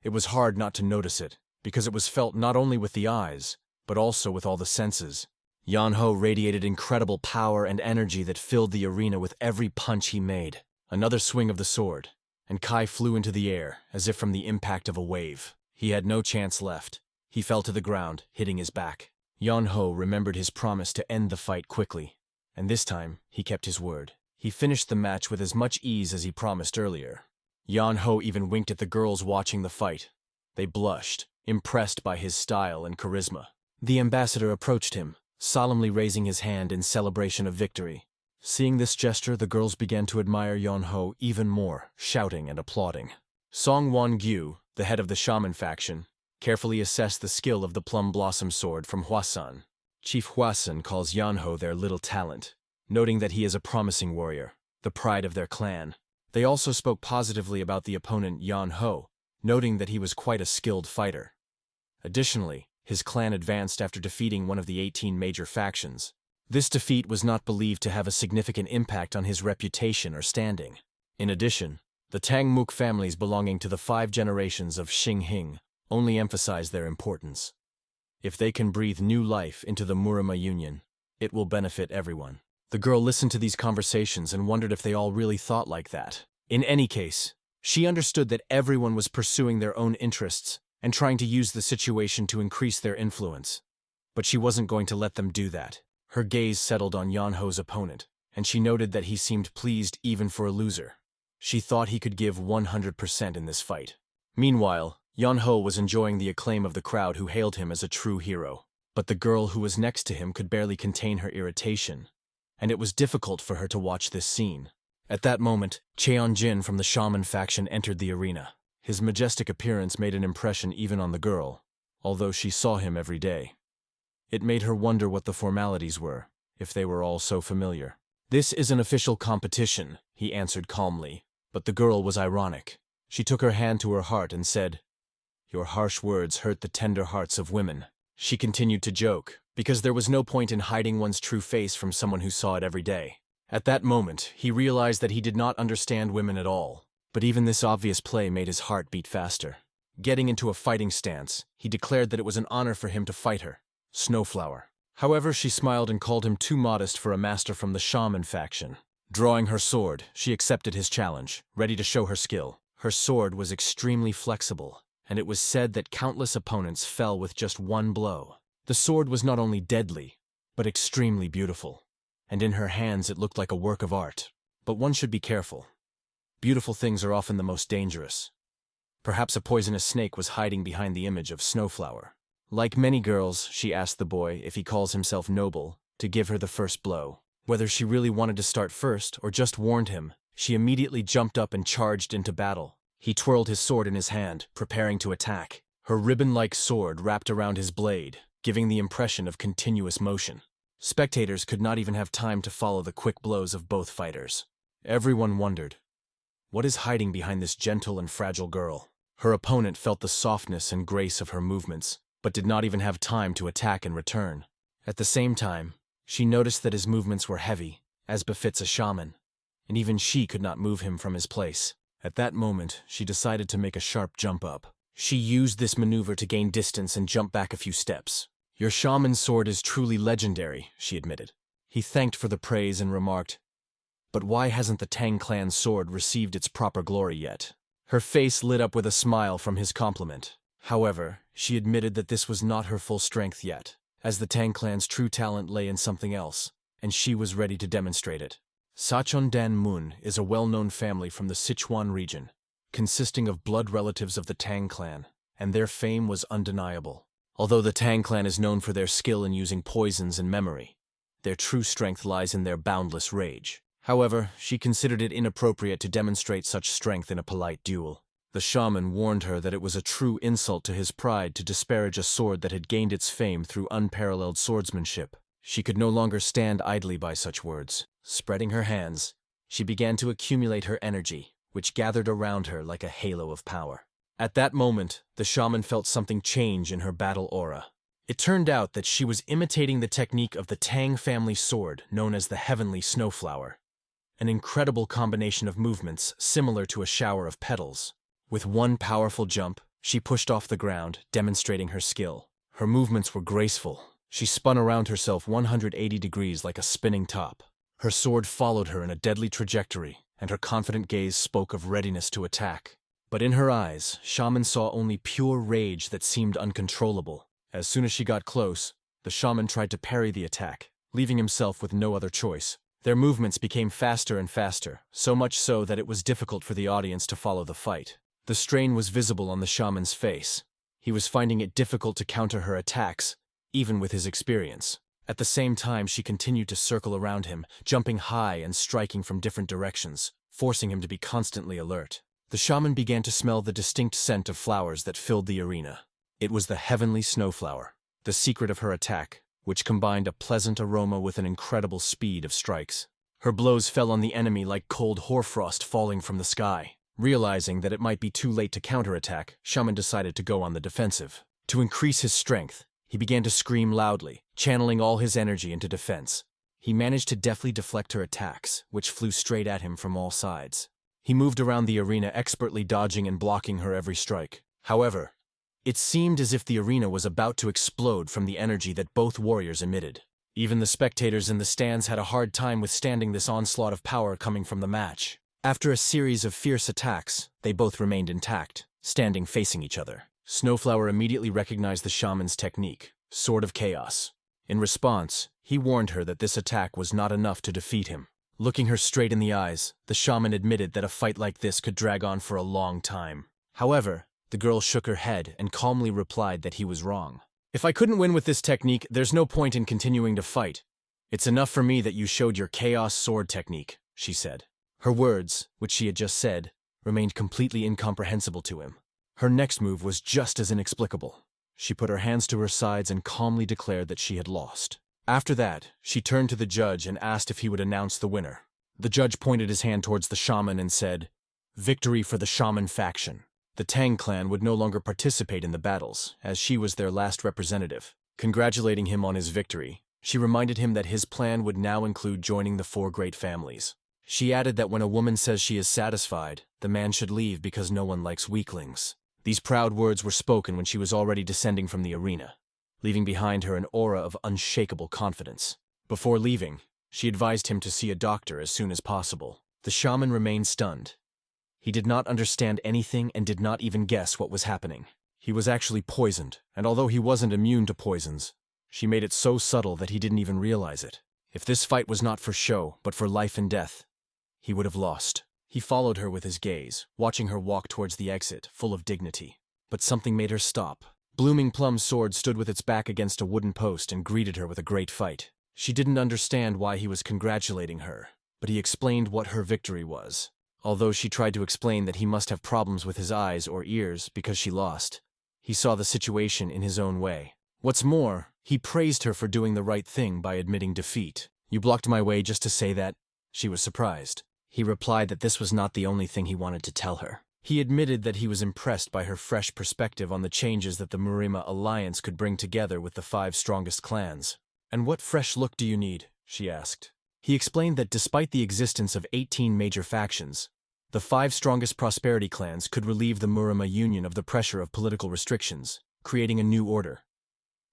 It was hard not to notice it, because it was felt not only with the eyes, but also with all the senses. Yong Ho radiated incredible power and energy that filled the arena with every punch he made. Another swing of the sword, and Kai flew into the air as if from the impact of a wave. He had no chance left. He fell to the ground, hitting his back. Yong Ho remembered his promise to end the fight quickly, and this time he kept his word. He finished the match with as much ease as he promised earlier. Yong Ho even winked at the girls watching the fight. They blushed, impressed by his style and charisma. The ambassador approached him, solemnly raising his hand in celebration of victory. Seeing this gesture, the girls began to admire Yong Ho even more, shouting and applauding. Song Won-gyu, the head of the shaman faction, carefully assessed the skill of the plum blossom sword from Hwasun. Chief Hwasun calls Yong Ho their little talent, noting that he is a promising warrior, the pride of their clan. They also spoke positively about the opponent Yong Ho, noting that he was quite a skilled fighter. Additionally, his clan advanced after defeating one of the 18 major factions. This defeat was not believed to have a significant impact on his reputation or standing. In addition, the Tangmuk families belonging to the 5 generations of Xinghing only emphasize their importance. If they can breathe new life into the Murim Union, it will benefit everyone. The girl listened to these conversations and wondered if they all really thought like that. In any case, she understood that everyone was pursuing their own interests and trying to use the situation to increase their influence. But she wasn't going to let them do that. Her gaze settled on Yong Ho's opponent, and she noted that he seemed pleased even for a loser. She thought he could give 100% in this fight. Meanwhile, Yahello was enjoying the acclaim of the crowd who hailed him as a true hero. But the girl who was next to him could barely contain her irritation, and it was difficult for her to watch this scene. At that moment, Cheon-jin from the Shaman faction entered the arena. His majestic appearance made an impression even on the girl, although she saw him every day. It made her wonder what the formalities were, if they were all so familiar. "This is an official competition," he answered calmly, but the girl was ironic. She took her hand to her heart and said, "Your harsh words hurt the tender hearts of women." She continued to joke, because there was no point in hiding one's true face from someone who saw it every day. At that moment, he realized that he did not understand women at all, but even this obvious play made his heart beat faster. Getting into a fighting stance, he declared that it was an honor for him to fight her, Snowflower. However, she smiled and called him too modest for a master from the Shaman faction. Drawing her sword, she accepted his challenge, ready to show her skill. Her sword was extremely flexible, and it was said that countless opponents fell with just one blow. The sword was not only deadly, but extremely beautiful, and in her hands it looked like a work of art. But one should be careful. Beautiful things are often the most dangerous. Perhaps a poisonous snake was hiding behind the image of Snowflower. Like many girls, she asked the boy, if he calls himself noble, to give her the first blow. Whether she really wanted to start first or just warned him, she immediately jumped up and charged into battle. He twirled his sword in his hand, preparing to attack. Her ribbon-like sword wrapped around his blade, giving the impression of continuous motion. Spectators could not even have time to follow the quick blows of both fighters. Everyone wondered, what is hiding behind this gentle and fragile girl? Her opponent felt the softness and grace of her movements, but did not even have time to attack in return. At the same time, she noticed that his movements were heavy, as befits a shaman, and even she could not move him from his place. At that moment, she decided to make a sharp jump up. She used this maneuver to gain distance and jump back a few steps. "Your shaman's sword is truly legendary," she admitted. He thanked for the praise and remarked, "But why hasn't the Tang clan's sword received its proper glory yet?" Her face lit up with a smile from his compliment. However, she admitted that this was not her full strength yet, as the Tang clan's true talent lay in something else, and she was ready to demonstrate it. Sachon-dan Mun is a well-known family from the Sichuan region, consisting of blood relatives of the Tang clan, and their fame was undeniable. Although the Tang clan is known for their skill in using poisons and memory, their true strength lies in their boundless rage. However, she considered it inappropriate to demonstrate such strength in a polite duel. The shaman warned her that it was a true insult to his pride to disparage a sword that had gained its fame through unparalleled swordsmanship. She could no longer stand idly by such words. Spreading her hands, she began to accumulate her energy, which gathered around her like a halo of power. At that moment, the shaman felt something change in her battle aura. It turned out that she was imitating the technique of the Tang family sword known as the Heavenly Snowflower, an incredible combination of movements similar to a shower of petals. With one powerful jump, she pushed off the ground, demonstrating her skill. Her movements were graceful. She spun around herself 180 degrees like a spinning top. Her sword followed her in a deadly trajectory, and her confident gaze spoke of readiness to attack. But in her eyes, Shaman saw only pure rage that seemed uncontrollable. As soon as she got close, the shaman tried to parry the attack, leaving himself with no other choice. Their movements became faster and faster, so much so that it was difficult for the audience to follow the fight. The strain was visible on the shaman's face. He was finding it difficult to counter her attacks, even with his experience. At the same time, she continued to circle around him, jumping high and striking from different directions, forcing him to be constantly alert. The shaman began to smell the distinct scent of flowers that filled the arena. It was the Heavenly Snowflower, the secret of her attack, which combined a pleasant aroma with an incredible speed of strikes. Her blows fell on the enemy like cold hoarfrost falling from the sky. Realizing that it might be too late to counterattack, Shaman decided to go on the defensive. To increase his strength, he began to scream loudly, channeling all his energy into defense. He managed to deftly deflect her attacks, which flew straight at him from all sides. He moved around the arena, expertly dodging and blocking her every strike. However, it seemed as if the arena was about to explode from the energy that both warriors emitted. Even the spectators in the stands had a hard time withstanding this onslaught of power coming from the match. After a series of fierce attacks, they both remained intact, standing facing each other. Snowflower immediately recognized the shaman's technique, Sword of Chaos. In response, he warned her that this attack was not enough to defeat him. Looking her straight in the eyes, the shaman admitted that a fight like this could drag on for a long time. However, the girl shook her head and calmly replied that he was wrong. If I couldn't win with this technique, there's no point in continuing to fight. It's enough for me that you showed your chaos sword technique, she said. Her words, which she had just said, remained completely incomprehensible to him. Her next move was just as inexplicable. She put her hands to her sides and calmly declared that she had lost. After that, she turned to the judge and asked if he would announce the winner. The judge pointed his hand towards the shaman and said, "Victory for the shaman faction." The Tang clan would no longer participate in the battles, as she was their last representative. Congratulating him on his victory, she reminded him that his plan would now include joining the 4 great families. She added that when a woman says she is satisfied, the man should leave because no one likes weaklings. These proud words were spoken when she was already descending from the arena, leaving behind her an aura of unshakable confidence. Before leaving, she advised him to see a doctor as soon as possible. The shaman remained stunned. He did not understand anything and did not even guess what was happening. He was actually poisoned, and although he wasn't immune to poisons, she made it so subtle that he didn't even realize it. If this fight was not for show, but for life and death, he would have lost. He followed her with his gaze, watching her walk towards the exit, full of dignity. But something made her stop. Blooming Plum's sword stood with its back against a wooden post and greeted her with a great fight. She didn't understand why he was congratulating her, but he explained what her victory was. Although she tried to explain that he must have problems with his eyes or ears because she lost, he saw the situation in his own way. What's more, he praised her for doing the right thing by admitting defeat. "You blocked my way just to say that?" She was surprised. He replied that this was not the only thing he wanted to tell her. He admitted that he was impressed by her fresh perspective on the changes that the Murim Alliance could bring together with the 5 strongest clans. "And what fresh look do you need?" she asked. He explained that despite the existence of 18 major factions, the 5 strongest prosperity clans could relieve the Murim Union of the pressure of political restrictions, creating a new order.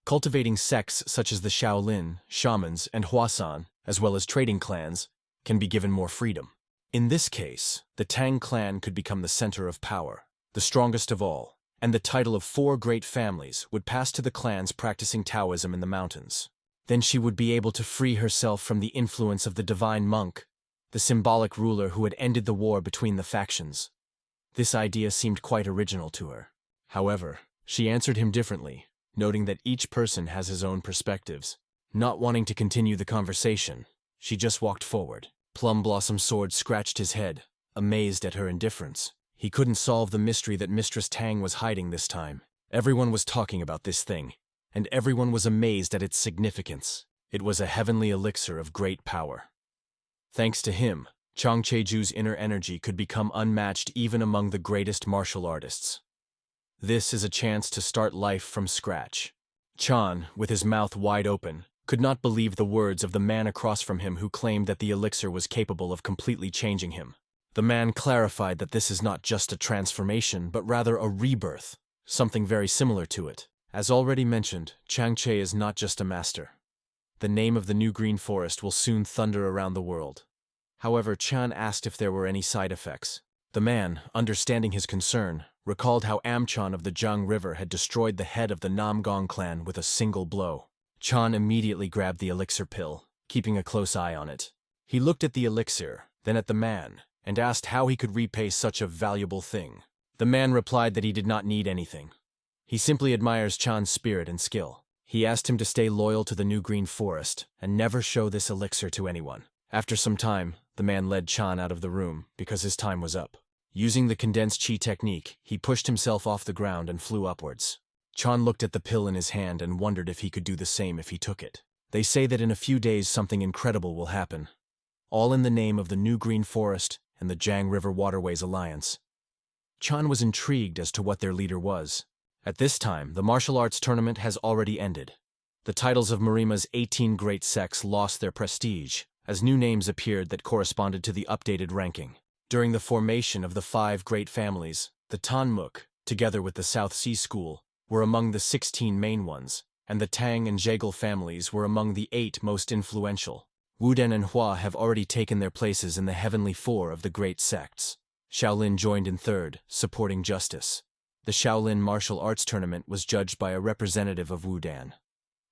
Cultivating sects such as the Shaolin, Shamans, and Hwasan, as well as trading clans, can be given more freedom. In this case, the Tang clan could become the center of power, the strongest of all, and the title of 4 great families would pass to the clans practicing Taoism in the mountains. Then she would be able to free herself from the influence of the divine monk, the symbolic ruler who had ended the war between the factions. This idea seemed quite original to her. However, she answered him differently, noting that each person has his own perspectives. Not wanting to continue the conversation, she just walked forward. Plum Blossom's sword scratched his head, amazed at her indifference. He couldn't solve the mystery that Mistress Tang was hiding this time. Everyone was talking about this thing, and everyone was amazed at its significance. It was a heavenly elixir of great power. Thanks to him, Chang Cheju's inner energy could become unmatched even among the greatest martial artists. This is a chance to start life from scratch. Chan, with his mouth wide open, could not believe the words of the man across from him who claimed that the elixir was capable of completely changing him. The man clarified that this is not just a transformation, but rather a rebirth, something very similar to it. As already mentioned, Chang Che is not just a master. The name of the new green forest will soon thunder around the world. However, Chan asked if there were any side effects. The man, understanding his concern, recalled how Amchan of the Jiang River had destroyed the head of the Namgong clan with a single blow. Chan immediately grabbed the elixir pill, keeping a close eye on it. He looked at the elixir, then at the man, and asked how he could repay such a valuable thing. The man replied that he did not need anything. He simply admires Chan's spirit and skill. He asked him to stay loyal to the new green forest and never show this elixir to anyone. After some time, the man led Chan out of the room because his time was up. Using the condensed chi technique, he pushed himself off the ground and flew upwards. Chan looked at the pill in his hand and wondered if he could do the same if he took it. They say that in a few days something incredible will happen. All in the name of the New Green Forest and the Jiang River Waterways Alliance. Chan was intrigued as to what their leader was. At this time, the martial arts tournament has already ended. The titles of Murima's 18 great sects lost their prestige, as new names appeared that corresponded to the updated ranking. During the formation of the 5 great families, the Tanmuk, together with the South Sea School, were among the 16 main ones, and the Tang and Jegal families were among the 8 most influential. Wuden and Hua have already taken their places in the Heavenly Four of the great sects. Shaolin joined in third, supporting justice. The Shaolin martial arts tournament was judged by a representative of Wudan.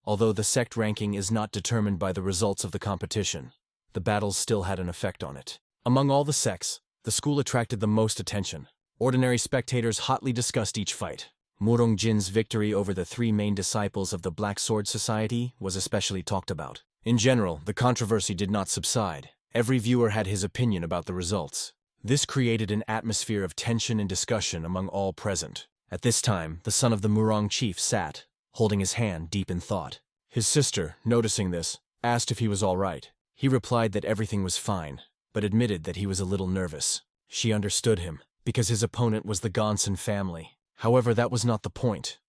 Although the sect ranking is not determined by the results of the competition, the battles still had an effect on it. Among all the sects, the school attracted the most attention. Ordinary spectators hotly discussed each fight. Murang Jin's victory over the three main disciples of the Black Sword Society was especially talked about. In general, the controversy did not subside. Every viewer had his opinion about the results. This created an atmosphere of tension and discussion among all present. At this time, the son of the Murang chief sat, holding his hand deep in thought. His sister, noticing this, asked if he was all right. He replied that everything was fine, but admitted that he was a little nervous. She understood him, because his opponent was the Gonsan family. However, that was not the point.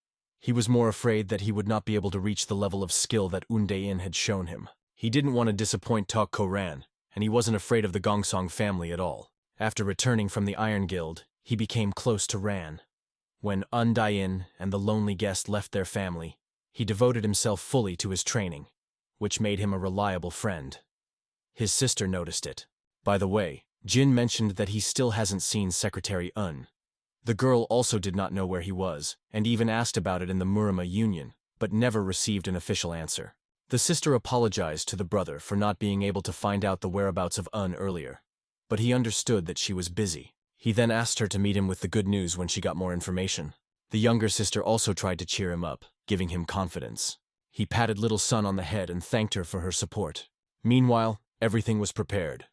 He was more afraid that he would not be able to reach the level of skill that Undain had shown him. He didn't want to disappoint Tok Koran, and he wasn't afraid of the Gongsong family at all. After returning from the Iron Guild, he became close to Ran. When Undain and the lonely guest left their family, he devoted himself fully to his training, which made him a reliable friend. His sister noticed it. By the way, Jin mentioned that he still hasn't seen Secretary Un. The girl also did not know where he was, and even asked about it in the Murima Union, but never received an official answer. The sister apologized to the brother for not being able to find out the whereabouts of Un earlier, but he understood that she was busy. He then asked her to meet him with the good news when she got more information. The younger sister also tried to cheer him up, giving him confidence. He patted little son on the head and thanked her for her support. Meanwhile, everything was prepared.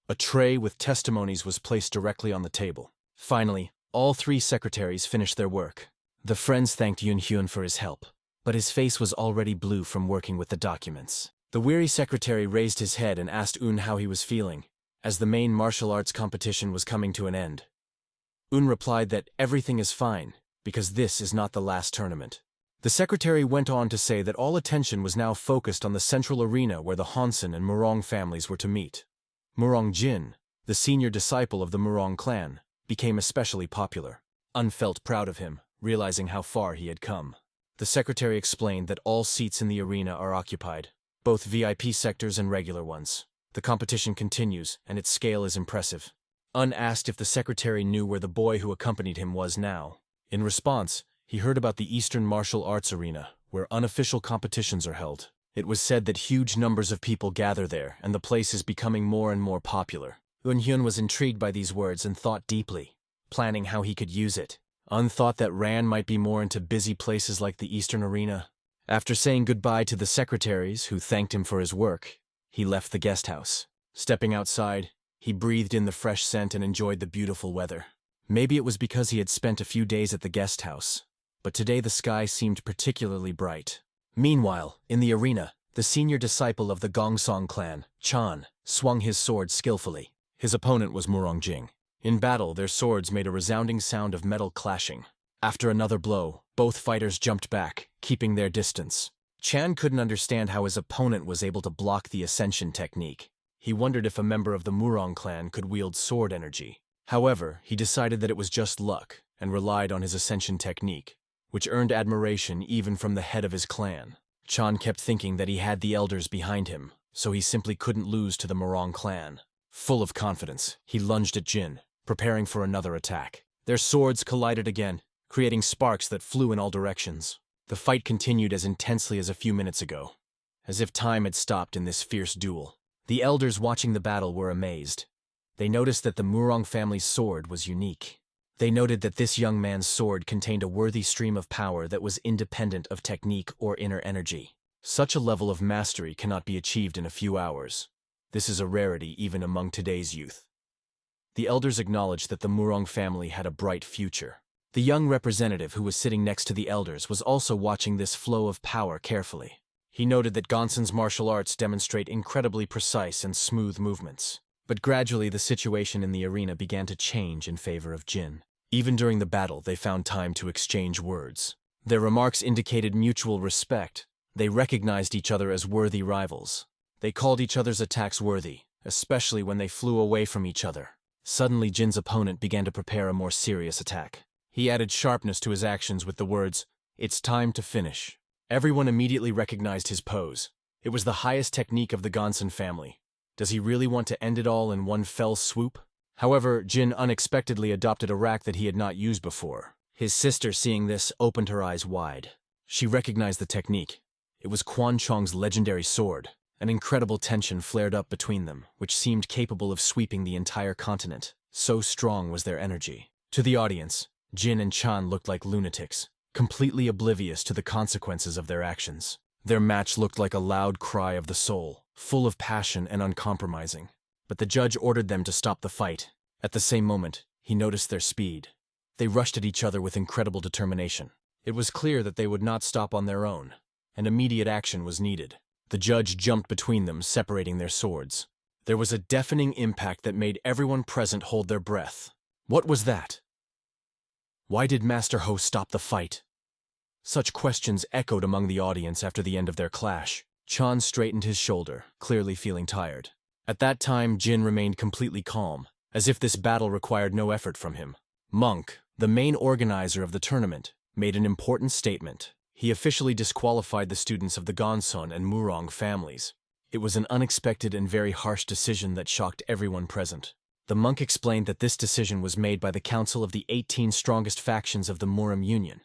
A tray with testimonies was placed directly on the table. Finally, all three secretaries finished their work. The friends thanked Hyun for his help, but his face was already blue from working with the documents. The weary secretary raised his head and asked Un how he was feeling, as the main martial arts competition was coming to an end. Un replied that everything is fine, because this is not the last tournament. The secretary went on to say that all attention was now focused on the central arena where the Hansen and Murang families were to meet. Murang Jin, the senior disciple of the Murang clan, became especially popular. Un felt proud of him, realizing how far he had come. The secretary explained that all seats in the arena are occupied, both VIP sectors and regular ones. The competition continues, and its scale is impressive. Un asked if the secretary knew where the boy who accompanied him was now. In response, he heard about the Eastern Martial Arts Arena, where unofficial competitions are held. It was said that huge numbers of people gather there, and the place is becoming more and more popular. Hyun was intrigued by these words and thought deeply, planning how he could use it. Un thought that Ran might be more into busy places like the Eastern Arena. After saying goodbye to the secretaries, who thanked him for his work, he left the guest house. Stepping outside, he breathed in the fresh scent and enjoyed the beautiful weather. Maybe it was because he had spent a few days at the guest house, but today the sky seemed particularly bright. Meanwhile, in the arena, the senior disciple of the Gongsong clan, Chan, swung his sword skillfully. His opponent was Murang Jing. In battle, their swords made a resounding sound of metal clashing. After another blow, both fighters jumped back, keeping their distance. Chan couldn't understand how his opponent was able to block the ascension technique. He wondered if a member of the Murang clan could wield sword energy. However, he decided that it was just luck, and relied on his ascension technique, which earned admiration even from the head of his clan. Chan kept thinking that he had the elders behind him, so he simply couldn't lose to the Murang clan. Full of confidence, he lunged at Jin, preparing for another attack. Their swords collided again, creating sparks that flew in all directions. The fight continued as intensely as a few minutes ago, as if time had stopped in this fierce duel. The elders watching the battle were amazed. They noticed that the Murang family's sword was unique. They noted that this young man's sword contained a worthy stream of power that was independent of technique or inner energy. Such a level of mastery cannot be achieved in a few hours. This is a rarity even among today's youth. The elders acknowledged that the Murang family had a bright future. The young representative who was sitting next to the elders was also watching this flow of power carefully. He noted that Gonsan's martial arts demonstrate incredibly precise and smooth movements. But gradually the situation in the arena began to change in favor of Jin. Even during the battle, they found time to exchange words. Their remarks indicated mutual respect. They recognized each other as worthy rivals. They called each other's attacks worthy, especially when they flew away from each other. Suddenly, Jin's opponent began to prepare a more serious attack. He added sharpness to his actions with the words, "It's time to finish." Everyone immediately recognized his pose. It was the highest technique of the Gonsan family. Does he really want to end it all in one fell swoop? However, Jin unexpectedly adopted a rack that he had not used before. His sister, seeing this, opened her eyes wide. She recognized the technique. It was Quan Chong's legendary sword, An incredible tension flared up between them, which seemed capable of sweeping the entire continent. So strong was their energy. To the audience, Jin and Chan looked like lunatics, completely oblivious to the consequences of their actions. Their match looked like a loud cry of the soul, full of passion and uncompromising. But the judge ordered them to stop the fight. At the same moment, he noticed their speed. They rushed at each other with incredible determination. It was clear that they would not stop on their own, and immediate action was needed. The judge jumped between them, separating their swords. There was a deafening impact that made everyone present hold their breath. What was that? Why did Master Ho stop the fight? Such questions echoed among the audience after the end of their clash. Chan straightened his shoulder, clearly feeling tired. At that time, Jin remained completely calm, as if this battle required no effort from him. Monk, the main organizer of the tournament, made an important statement. He officially disqualified the students of the Gonsun and Murang families. It was an unexpected and very harsh decision that shocked everyone present. The monk explained that this decision was made by the council of the 18 strongest factions of the Murim Union,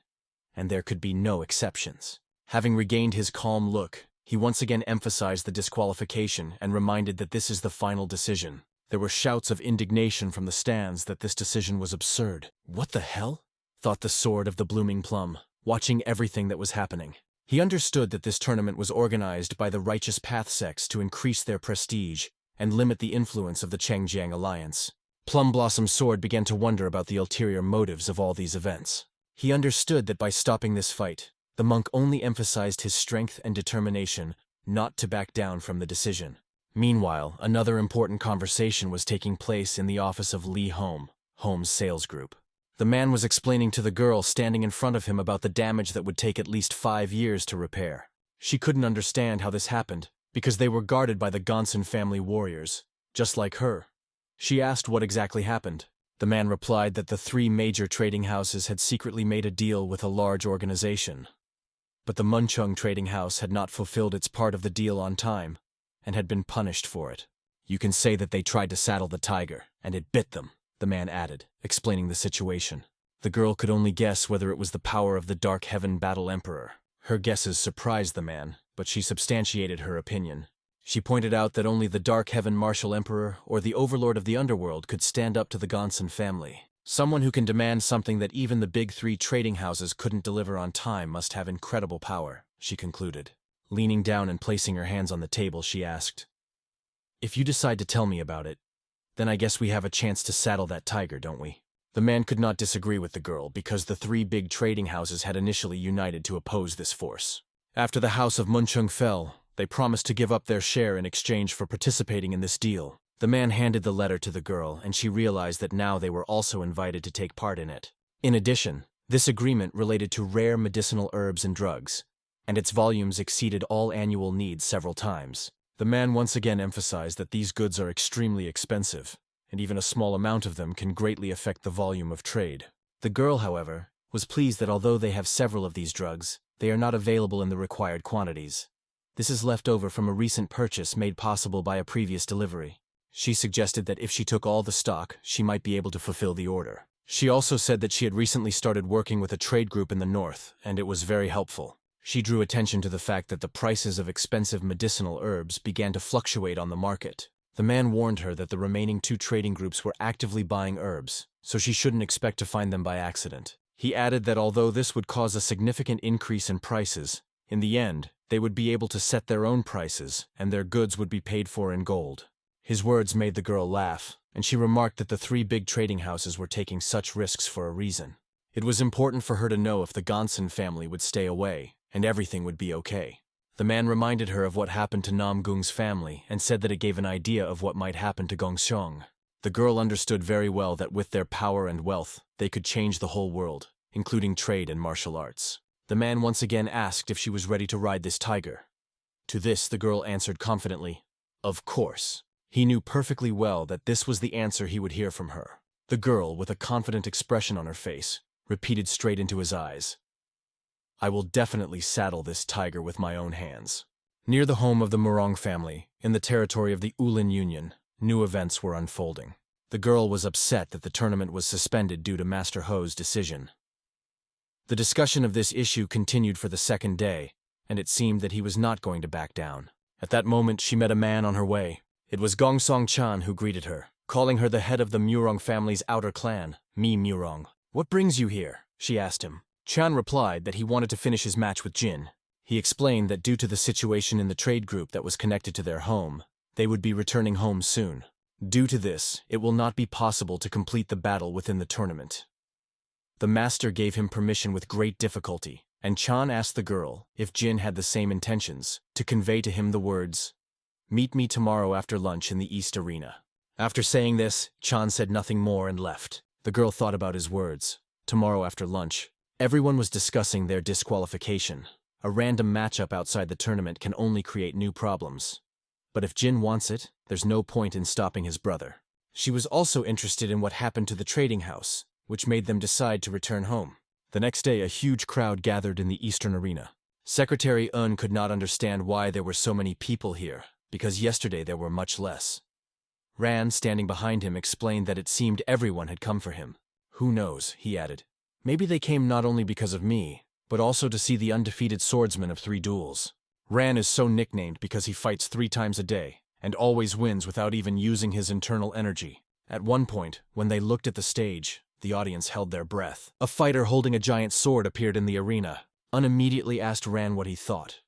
and there could be no exceptions. Having regained his calm look, he once again emphasized the disqualification and reminded that this is the final decision. There were shouts of indignation from the stands that this decision was absurd. What the hell? Thought the Sword of the Blooming Plum, watching everything that was happening. He understood that this tournament was organized by the Righteous Path sects to increase their prestige and limit the influence of the Chengjiang Alliance. Plum Blossom Sword began to wonder about the ulterior motives of all these events. He understood that by stopping this fight, the monk only emphasized his strength and determination not to back down from the decision. Meanwhile, another important conversation was taking place in the office of Li Home, Home's sales group. The man was explaining to the girl standing in front of him about the damage that would take at least 5 years to repair. She couldn't understand how this happened, because they were guarded by the Gonsun family warriors, just like her. She asked what exactly happened. The man replied that the 3 major trading houses had secretly made a deal with a large organization. But the Munchung trading house had not fulfilled its part of the deal on time, and had been punished for it. You can say that they tried to saddle the tiger, and it bit them, the man added, explaining the situation. The girl could only guess whether it was the power of the Dark Heaven Battle Emperor. Her guesses surprised the man, but she substantiated her opinion. She pointed out that only the Dark Heaven Martial Emperor or the Overlord of the Underworld could stand up to the Gonsun family. Someone who can demand something that even the big 3 trading houses couldn't deliver on time must have incredible power, she concluded. Leaning down and placing her hands on the table, she asked, "If you decide to tell me about it, then I guess we have a chance to saddle that tiger, don't we?" The man could not disagree with the girl because the 3 big trading houses had initially united to oppose this force. After the house of Munchung fell, they promised to give up their share in exchange for participating in this deal. The man handed the letter to the girl, and she realized that now they were also invited to take part in it. In addition, this agreement related to rare medicinal herbs and drugs, and its volumes exceeded all annual needs several times. The man once again emphasized that these goods are extremely expensive, and even a small amount of them can greatly affect the volume of trade. The girl, however, was pleased that although they have several of these drugs, they are not available in the required quantities. This is left over from a recent purchase made possible by a previous delivery. She suggested that if she took all the stock, she might be able to fulfill the order. She also said that she had recently started working with a trade group in the north, and it was very helpful. She drew attention to the fact that the prices of expensive medicinal herbs began to fluctuate on the market. The man warned her that the remaining 2 trading groups were actively buying herbs, so she shouldn't expect to find them by accident. He added that although this would cause a significant increase in prices, in the end, they would be able to set their own prices, and their goods would be paid for in gold. His words made the girl laugh, and she remarked that the 3 big trading houses were taking such risks for a reason. It was important for her to know if the Gonsun family would stay away, and everything would be okay. The man reminded her of what happened to Nam Gung's family and said that it gave an idea of what might happen to Gongxiong. The girl understood very well that with their power and wealth, they could change the whole world, including trade and martial arts. The man once again asked if she was ready to ride this tiger. To this, the girl answered confidently, "Of course." He knew perfectly well that this was the answer he would hear from her. The girl, with a confident expression on her face, repeated straight into his eyes, "I will definitely saddle this tiger with my own hands." Near the home of the Murang family, in the territory of the Ulin Union, new events were unfolding. The girl was upset that the tournament was suspended due to Master Ho's decision. The discussion of this issue continued for the second day, and it seemed that he was not going to back down. At that moment, she met a man on her way. It was Gongsong Chan who greeted her, calling her the head of the Murang family's outer clan, Murang. "What brings you here?" she asked him. Chan replied that he wanted to finish his match with Jin. He explained that due to the situation in the trade group that was connected to their home, they would be returning home soon. Due to this, it will not be possible to complete the battle within the tournament. The master gave him permission with great difficulty, and Chan asked the girl, if Jin had the same intentions, to convey to him the words, "Meet me tomorrow after lunch in the East Arena." After saying this, Chan said nothing more and left. The girl thought about his words. Tomorrow after lunch. Everyone was discussing their disqualification. A random matchup outside the tournament can only create new problems. But if Jin wants it, there's no point in stopping his brother. She was also interested in what happened to the trading house, which made them decide to return home. The next day, a huge crowd gathered in the Eastern Arena. Secretary Eun could not understand why there were so many people here, because yesterday there were much less. Ran, standing behind him, explained that it seemed everyone had come for him. "Who knows," he added. "Maybe they came not only because of me, but also to see the undefeated swordsman of 3 duels. Ran is so nicknamed because he fights 3 times a day, and always wins without even using his internal energy." At one point, when they looked at the stage, the audience held their breath. A fighter holding a giant sword appeared in the arena. Un immediately asked Ran what he thought.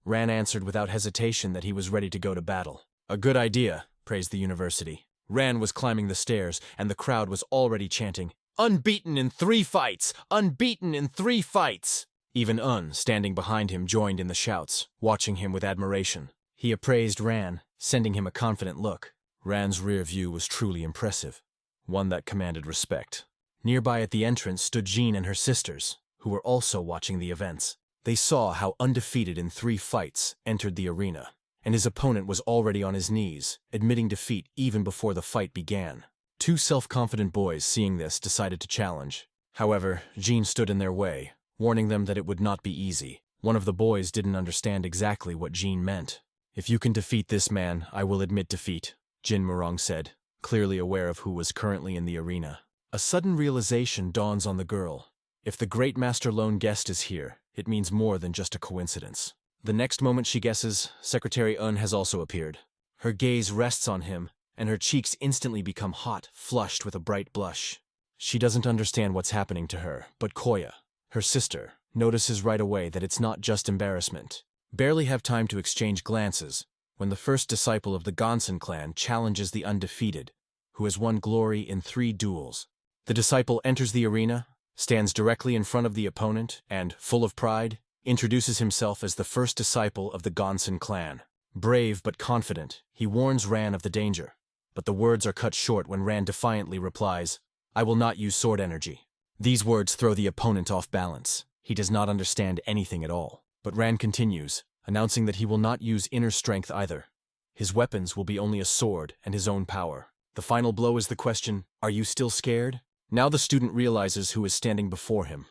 Ran answered without hesitation that he was ready to go to battle. "A good idea," praised the university. Ran was climbing the stairs, and the crowd was already chanting, "Unbeaten in 3 fights! Unbeaten in 3 fights!" Even Un, standing behind him, joined in the shouts, watching him with admiration. He appraised Ran, sending him a confident look. Ran's rear view was truly impressive, one that commanded respect. Nearby at the entrance stood Jean and her sisters, who were also watching the events. They saw how undefeated in 3 fights entered the arena, and his opponent was already on his knees, admitting defeat even before the fight began. 2 self-confident boys, seeing this, decided to challenge. However, Jean stood in their way, warning them that it would not be easy. One of the boys didn't understand exactly what Jean meant. "If you can defeat this man, I will admit defeat," Jin Murang said, clearly aware of who was currently in the arena. A sudden realization dawns on the girl. If the great master lone guest is here, it means more than just a coincidence. The next moment she guesses, Secretary Un has also appeared. Her gaze rests on him, and her cheeks instantly become hot, flushed with a bright blush. She doesn't understand what's happening to her, but Koya, her sister, notices right away that it's not just embarrassment. Barely have time to exchange glances when the first disciple of the Gonsan clan challenges the undefeated, who has won glory in 3 duels. The disciple enters the arena, stands directly in front of the opponent, and, full of pride, introduces himself as the first disciple of the Gonsan clan. Brave but confident, he warns Ran of the danger, but the words are cut short when Ran defiantly replies, "I will not use sword energy." These words throw the opponent off balance. He does not understand anything at all. But Ran continues, announcing that he will not use inner strength either. His weapons will be only a sword and his own power. The final blow is the question, "Are you still scared?" Now the student realizes who is standing before him.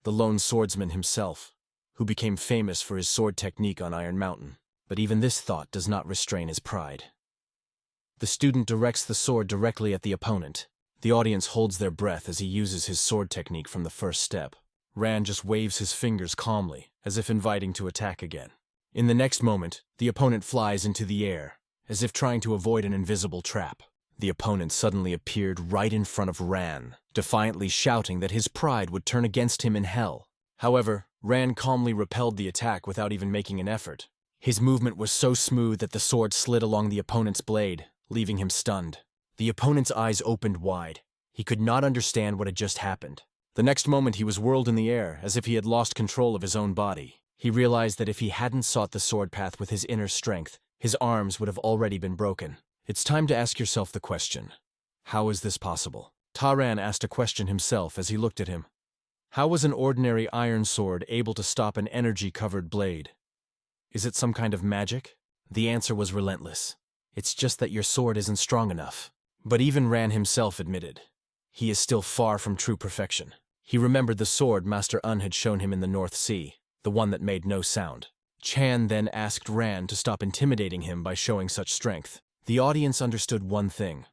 The lone swordsman himself, who became famous for his sword technique on Iron Mountain. But even this thought does not restrain his pride. The student directs the sword directly at the opponent. The audience holds their breath as he uses his sword technique from the first step. Ran just waves his fingers calmly, as if inviting to attack again. In the next moment, the opponent flies into the air, as if trying to avoid an invisible trap. The opponent suddenly appeared right in front of Ran, defiantly shouting that his pride would turn against him in hell. However, Ran calmly repelled the attack without even making an effort. His movement was so smooth that the sword slid along the opponent's blade, leaving him stunned. The opponent's eyes opened wide. He could not understand what had just happened. The next moment he was whirled in the air, as if he had lost control of his own body. He realized that if he hadn't sought the sword path with his inner strength, his arms would have already been broken. It's time to ask yourself the question, how is this possible? Taran asked a question himself as he looked at him. How was an ordinary iron sword able to stop an energy-covered blade? Is it some kind of magic? The answer was relentless. It's just that your sword isn't strong enough. But even Ran himself admitted, he is still far from true perfection. He remembered the sword Master Un had shown him in the North Sea, the one that made no sound. Chan then asked Ran to stop intimidating him by showing such strength. The audience understood one thing.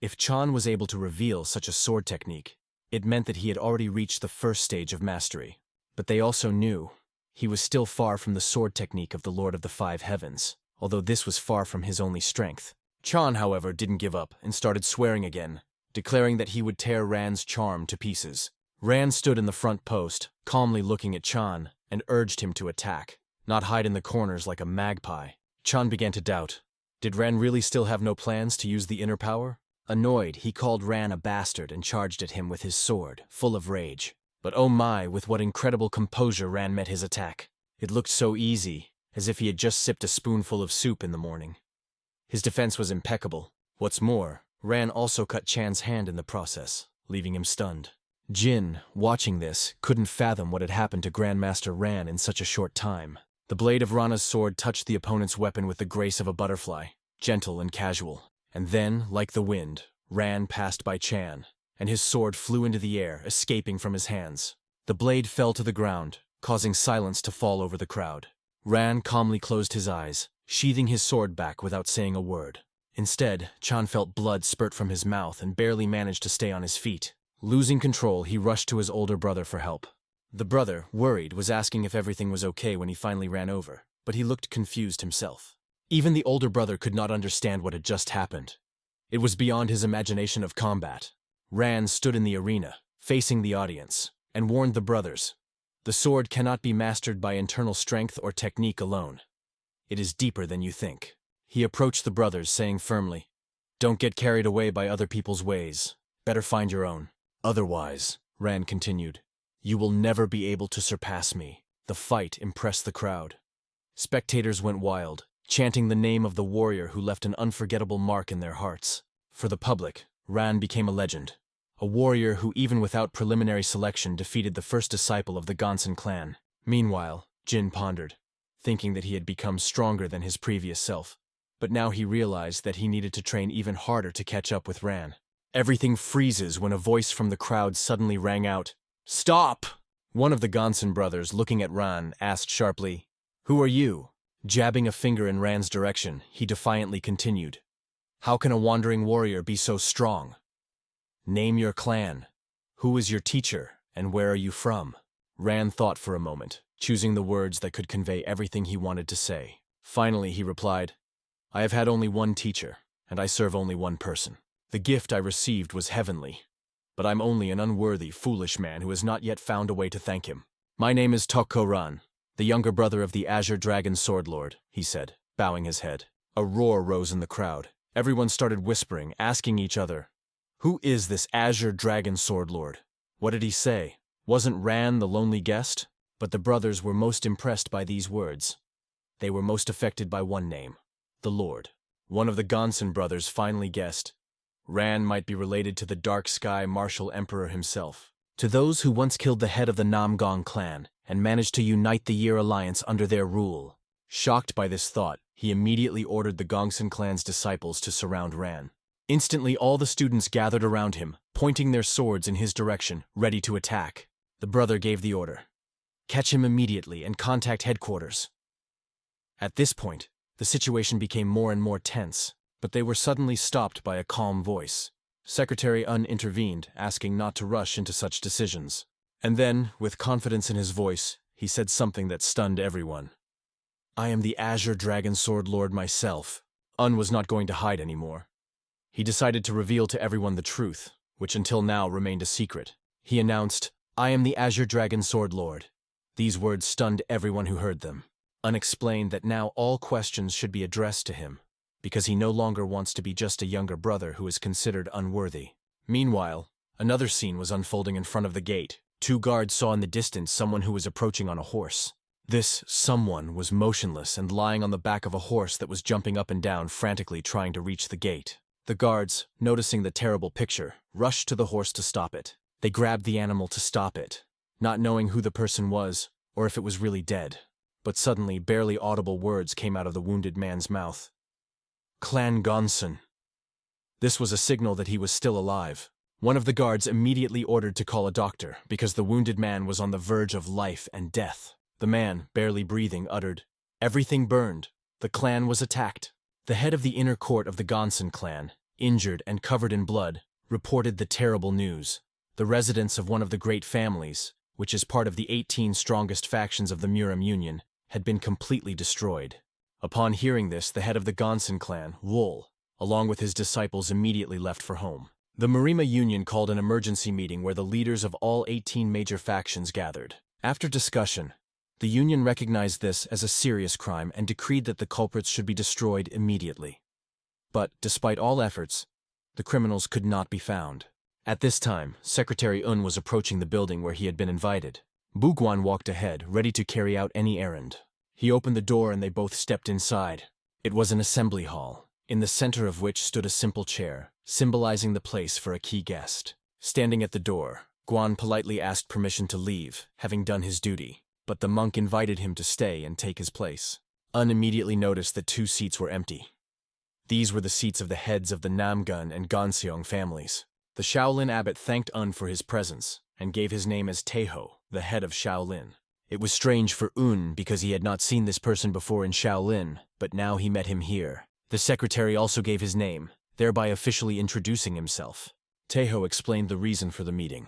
If Chan was able to reveal such a sword technique, it meant that he had already reached the first stage of mastery. But they also knew he was still far from the sword technique of the Lord of the Five Heavens. although this was far from his only strength. Chan, however, didn't give up and started swearing again, declaring that he would tear Ran's charm to pieces. Ran stood in the front post, calmly looking at Chan, and urged him to attack, not hide in the corners like a magpie. Chan began to doubt. Did Ran really still have no plans to use the inner power? Annoyed, he called Ran a bastard and charged at him with his sword, full of rage. But oh my, with what incredible composure Ran met his attack. It looked so easy, as if he had just sipped a spoonful of soup in the morning. His defense was impeccable. What's more, Ran also cut Chan's hand in the process, leaving him stunned. Jin, watching this, couldn't fathom what had happened to Grandmaster Ran in such a short time. The blade of Rana's sword touched the opponent's weapon with the grace of a butterfly, gentle and casual. And then, like the wind, Ran passed by Chan, and his sword flew into the air, escaping from his hands. The blade fell to the ground, causing silence to fall over the crowd. Ran calmly closed his eyes, sheathing his sword back without saying a word. Instead, Chan felt blood spurt from his mouth and barely managed to stay on his feet. Losing control, he rushed to his older brother for help. The brother, worried, was asking if everything was okay when he finally ran over, but he looked confused himself. Even the older brother could not understand what had just happened. It was beyond his imagination of combat. Ran stood in the arena, facing the audience, and warned the brothers, "The sword cannot be mastered by internal strength or technique alone. It is deeper than you think." He approached the brothers, saying firmly, "Don't get carried away by other people's ways. Better find your own. Otherwise," Ran continued, "you will never be able to surpass me." The fight impressed the crowd. Spectators went wild, chanting the name of the warrior who left an unforgettable mark in their hearts. For the public, Ran became a legend, a warrior who even without preliminary selection defeated the first disciple of the Gonsan clan. Meanwhile, Jin pondered, thinking that he had become stronger than his previous self. But now he realized that he needed to train even harder to catch up with Ran. Everything freezes when a voice from the crowd suddenly rang out, "Stop!" One of the Gonsan brothers, looking at Ran, asked sharply, "Who are you?" Jabbing a finger in Ran's direction, he defiantly continued, "How can a wandering warrior be so strong? Name your clan. Who is your teacher, and where are you from?" Ran thought for a moment, choosing the words that could convey everything he wanted to say. Finally, he replied, "I have had only one teacher, and I serve only one person. The gift I received was heavenly, but I'm only an unworthy, foolish man who has not yet found a way to thank him. My name is Tokko Ran, the younger brother of the Azure Dragon Sword Lord," he said, bowing his head. A roar rose in the crowd. Everyone started whispering, asking each other, "Who is this Azure Dragon Sword Lord? What did he say? Wasn't Ran the lonely guest?" But the brothers were most impressed by these words. They were most affected by one name, the Lord. One of the Gonsan brothers finally guessed, Ran might be related to the Dark Sky Martial Emperor himself. To those who once killed the head of the Namgong clan and managed to unite the Year Alliance under their rule. Shocked by this thought, he immediately ordered the Gongsun clan's disciples to surround Ran. Instantly, all the students gathered around him, pointing their swords in his direction, ready to attack. The brother gave the order, "Catch him immediately and contact headquarters." At this point, the situation became more and more tense, but they were suddenly stopped by a calm voice. Secretary Un intervened, asking not to rush into such decisions. And then, with confidence in his voice, he said something that stunned everyone. "I am the Azure Dragon Sword Lord myself." Un was not going to hide anymore. He decided to reveal to everyone the truth, which until now remained a secret. He announced, "I am the Azure Dragon Sword Lord." These words stunned everyone who heard them. Un explained that now all questions should be addressed to him, because he no longer wants to be just a younger brother who is considered unworthy. Meanwhile, another scene was unfolding in front of the gate. Two guards saw in the distance someone who was approaching on a horse. This someone was motionless and lying on the back of a horse that was jumping up and down, frantically trying to reach the gate. The guards, noticing the terrible picture, rushed to the horse to stop it. They grabbed the animal to stop it, not knowing who the person was or if it was really dead. But suddenly, barely audible words came out of the wounded man's mouth. "Clan Gonsun." This was a signal that he was still alive. One of the guards immediately ordered to call a doctor because the wounded man was on the verge of life and death. The man, barely breathing, uttered, "Everything burned. The clan was attacked." The head of the inner court of the Gonsun clan, injured and covered in blood, reported the terrible news. The residents of one of the great families, which is part of the 18 strongest factions of the Murim Union, had been completely destroyed. Upon hearing this, the head of the Gonsan clan, Wool, along with his disciples immediately left for home. The Murim Union called an emergency meeting where the leaders of all 18 major factions gathered. After discussion, the Union recognized this as a serious crime and decreed that the culprits should be destroyed immediately. But, despite all efforts, the criminals could not be found. At this time, Secretary Un was approaching the building where he had been invited. Buguan walked ahead, ready to carry out any errand. He opened the door and they both stepped inside. It was an assembly hall, in the center of which stood a simple chair, symbolizing the place for a key guest. Standing at the door, Guan politely asked permission to leave, having done his duty, but the monk invited him to stay and take his place. Un immediately noticed that 2 seats were empty. These were the seats of the heads of the Namgun and Ganseong families. The Shaolin abbot thanked Un for his presence, and gave his name as Taeho, the head of Shaolin. It was strange for Un because he had not seen this person before in Shaolin, but now he met him here. The secretary also gave his name, thereby officially introducing himself. Taeho explained the reason for the meeting.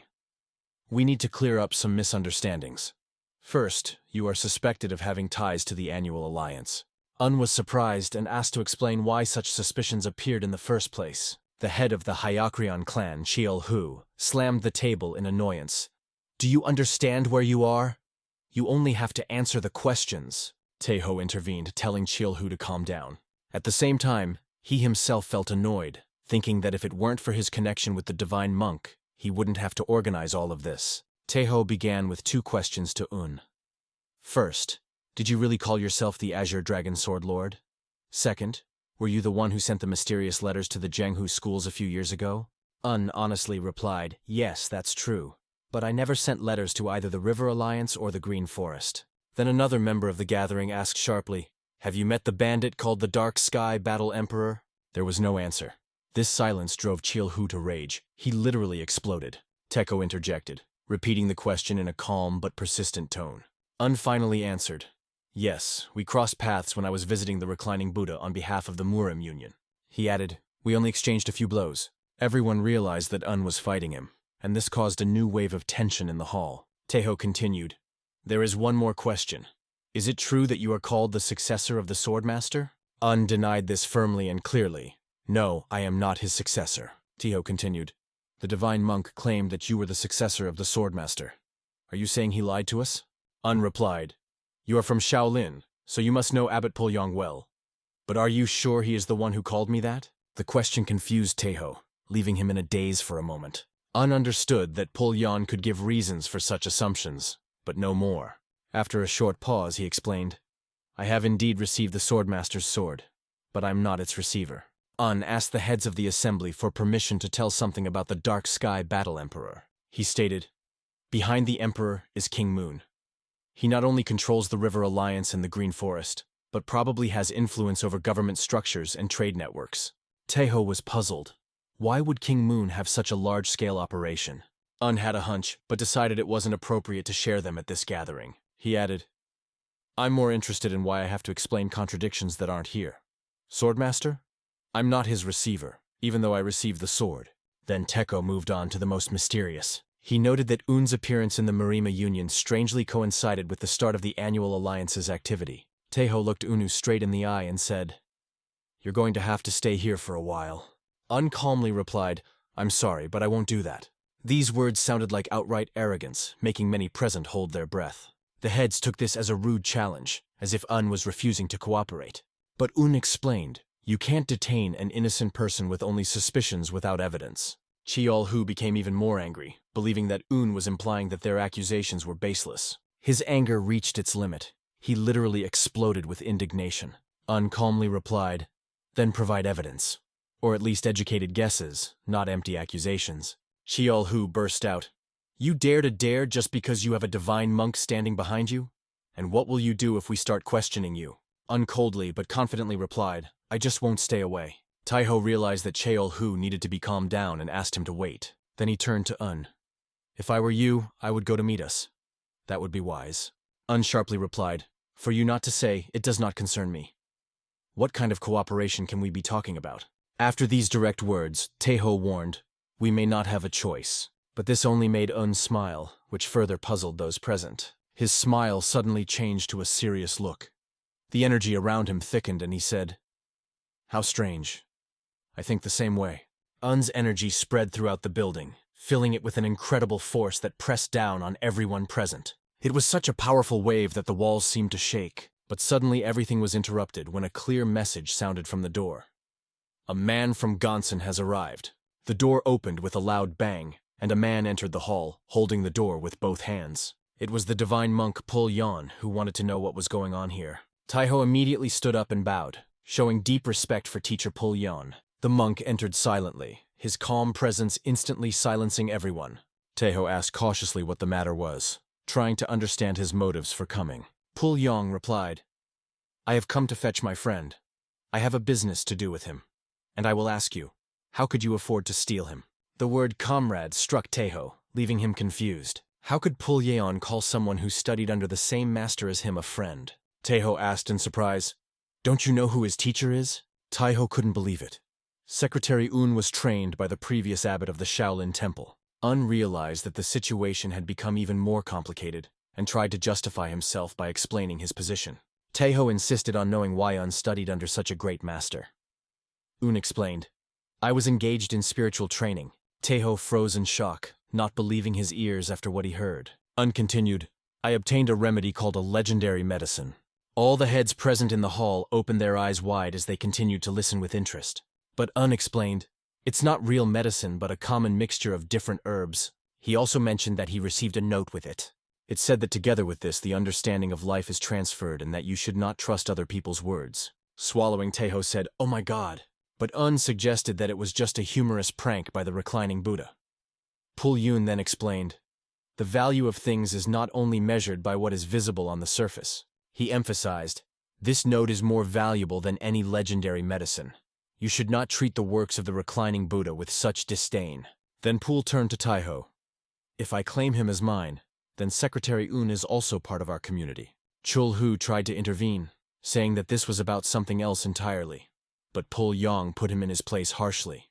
We need to clear up some misunderstandings. First, you are suspected of having ties to the annual alliance. Un was surprised and asked to explain why such suspicions appeared in the first place. The head of the Hyakrion clan, Cheol-hu, slammed the table in annoyance. Do you understand where you are? You only have to answer the questions. Taeho intervened, telling Cheol-hu to calm down. At the same time, he himself felt annoyed, thinking that if it weren't for his connection with the divine monk, he wouldn't have to organize all of this. Taeho began with 2 questions to Un. First, did you really call yourself the Azure Dragon Sword Lord? Second, were you the one who sent the mysterious letters to the Jianghu schools a few years ago? Un honestly replied, yes, that's true. But I never sent letters to either the River Alliance or the Green Forest. Then another member of the gathering asked sharply, have you met the bandit called the Dark Sky Battle Emperor? There was no answer. This silence drove Cheol-hu to rage. He literally exploded. Teko interjected, repeating the question in a calm but persistent tone. Un finally answered, yes, we crossed paths when I was visiting the reclining Buddha on behalf of the Murim Union. He added, we only exchanged a few blows. Everyone realized that Un was fighting him, and this caused a new wave of tension in the hall. Taeho continued, there is one more question. Is it true that you are called the successor of the Swordmaster? Un denied this firmly and clearly. No, I am not his successor. Taeho continued, the divine monk claimed that you were the successor of the Swordmaster. Are you saying he lied to us? Un replied, you are from Shaolin, so you must know Abbot Pulyang well. But are you sure he is the one who called me that? The question confused Taeho, leaving him in a daze for a moment. Un understood that Pulyang could give reasons for such assumptions, but no more. After a short pause, he explained, I have indeed received the Swordmaster's sword, but I'm not its receiver. Un asked the heads of the assembly for permission to tell something about the Dark Sky Battle Emperor. He stated, behind the Emperor is King Moon. He not only controls the River Alliance and the Green Forest, but probably has influence over government structures and trade networks. Taeho was puzzled. Why would King Moon have such a large-scale operation? Un had a hunch, but decided it wasn't appropriate to share them at this gathering. He added, I'm more interested in why I have to explain contradictions that aren't here. Swordmaster? I'm not his receiver, even though I received the sword. Then Teko moved on to the most mysterious. He noted that Un's appearance in the Murim Union strangely coincided with the start of the annual alliance's activity. Taeho looked Unu straight in the eye and said, you're going to have to stay here for a while. Un calmly replied, I'm sorry, but I won't do that. These words sounded like outright arrogance, making many present hold their breath. The heads took this as a rude challenge, as if Un was refusing to cooperate. But Un explained, you can't detain an innocent person with only suspicions without evidence. Cheol-hu became even more angry, believing that Un was implying that their accusations were baseless. His anger reached its limit. He literally exploded with indignation. Un calmly replied, then provide evidence. Or at least educated guesses, not empty accusations. Cheol-hu burst out, you dare to dare just because you have a divine monk standing behind you? And what will you do if we start questioning you? Un coldly but confidently replied, I just won't stay away. Taeho realized that Cheol-hu needed to be calmed down and asked him to wait. Then he turned to Un. If I were you, I would go to meet us. That would be wise. Un sharply replied, for you not to say, it does not concern me. What kind of cooperation can we be talking about? After these direct words, Taeho warned, we may not have a choice. But this only made Un smile, which further puzzled those present. His smile suddenly changed to a serious look. The energy around him thickened and he said, "How strange. I think the same way." Un's energy spread throughout the building, filling it with an incredible force that pressed down on everyone present. It was such a powerful wave that the walls seemed to shake, but suddenly everything was interrupted when a clear message sounded from the door. "A man from Gonsen has arrived." The door opened with a loud bang, and a man entered the hall, holding the door with both hands. It was the divine monk Pul Yon, who wanted to know what was going on here. Taiho immediately stood up and bowed, showing deep respect for teacher Pul Yon. The monk entered silently, his calm presence instantly silencing everyone. Taiho asked cautiously what the matter was, trying to understand his motives for coming. Pul Yon replied, "I have come to fetch my friend. I have a business to do with him. And I will ask you, how could you afford to steal him?" The word comrade struck Taiho, leaving him confused. How could Pul Yeon call someone who studied under the same master as him a friend? Taiho asked in surprise, "Don't you know who his teacher is?" Taiho couldn't believe it. Secretary Un was trained by the previous abbot of the Shaolin Temple. Un realized that the situation had become even more complicated and tried to justify himself by explaining his position. Taiho insisted on knowing why Un studied under such a great master. Un explained, "I was engaged in spiritual training." Taiho froze in shock, not believing his ears after what he heard. Un continued, "I obtained a remedy called a legendary medicine." All the heads present in the hall opened their eyes wide as they continued to listen with interest. But Un explained, "It's not real medicine but a common mixture of different herbs." He also mentioned that he received a note with it. It said that together with this the understanding of life is transferred and that you should not trust other people's words. Swallowing, Taiho said, "Oh my god." But Un suggested that it was just a humorous prank by the reclining Buddha. Pul Yun then explained, "The value of things is not only measured by what is visible on the surface." He emphasized, "This note is more valuable than any legendary medicine. You should not treat the works of the reclining Buddha with such disdain." Then Pul turned to Taiho. "If I claim him as mine, then Secretary Un is also part of our community." Chul Hu tried to intervene, saying that this was about something else entirely. But Pul Yong put him in his place harshly.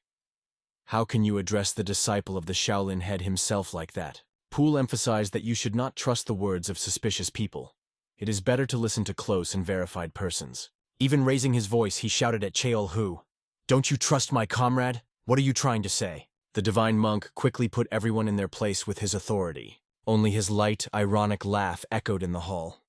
"How can you address the disciple of the Shaolin head himself like that?" Pul emphasized that you should not trust the words of suspicious people. It is better to listen to close and verified persons. Even raising his voice, he shouted at Cheol Hu, "Don't you trust my comrade? What are you trying to say?" The divine monk quickly put everyone in their place with his authority. Only his light, ironic laugh echoed in the hall.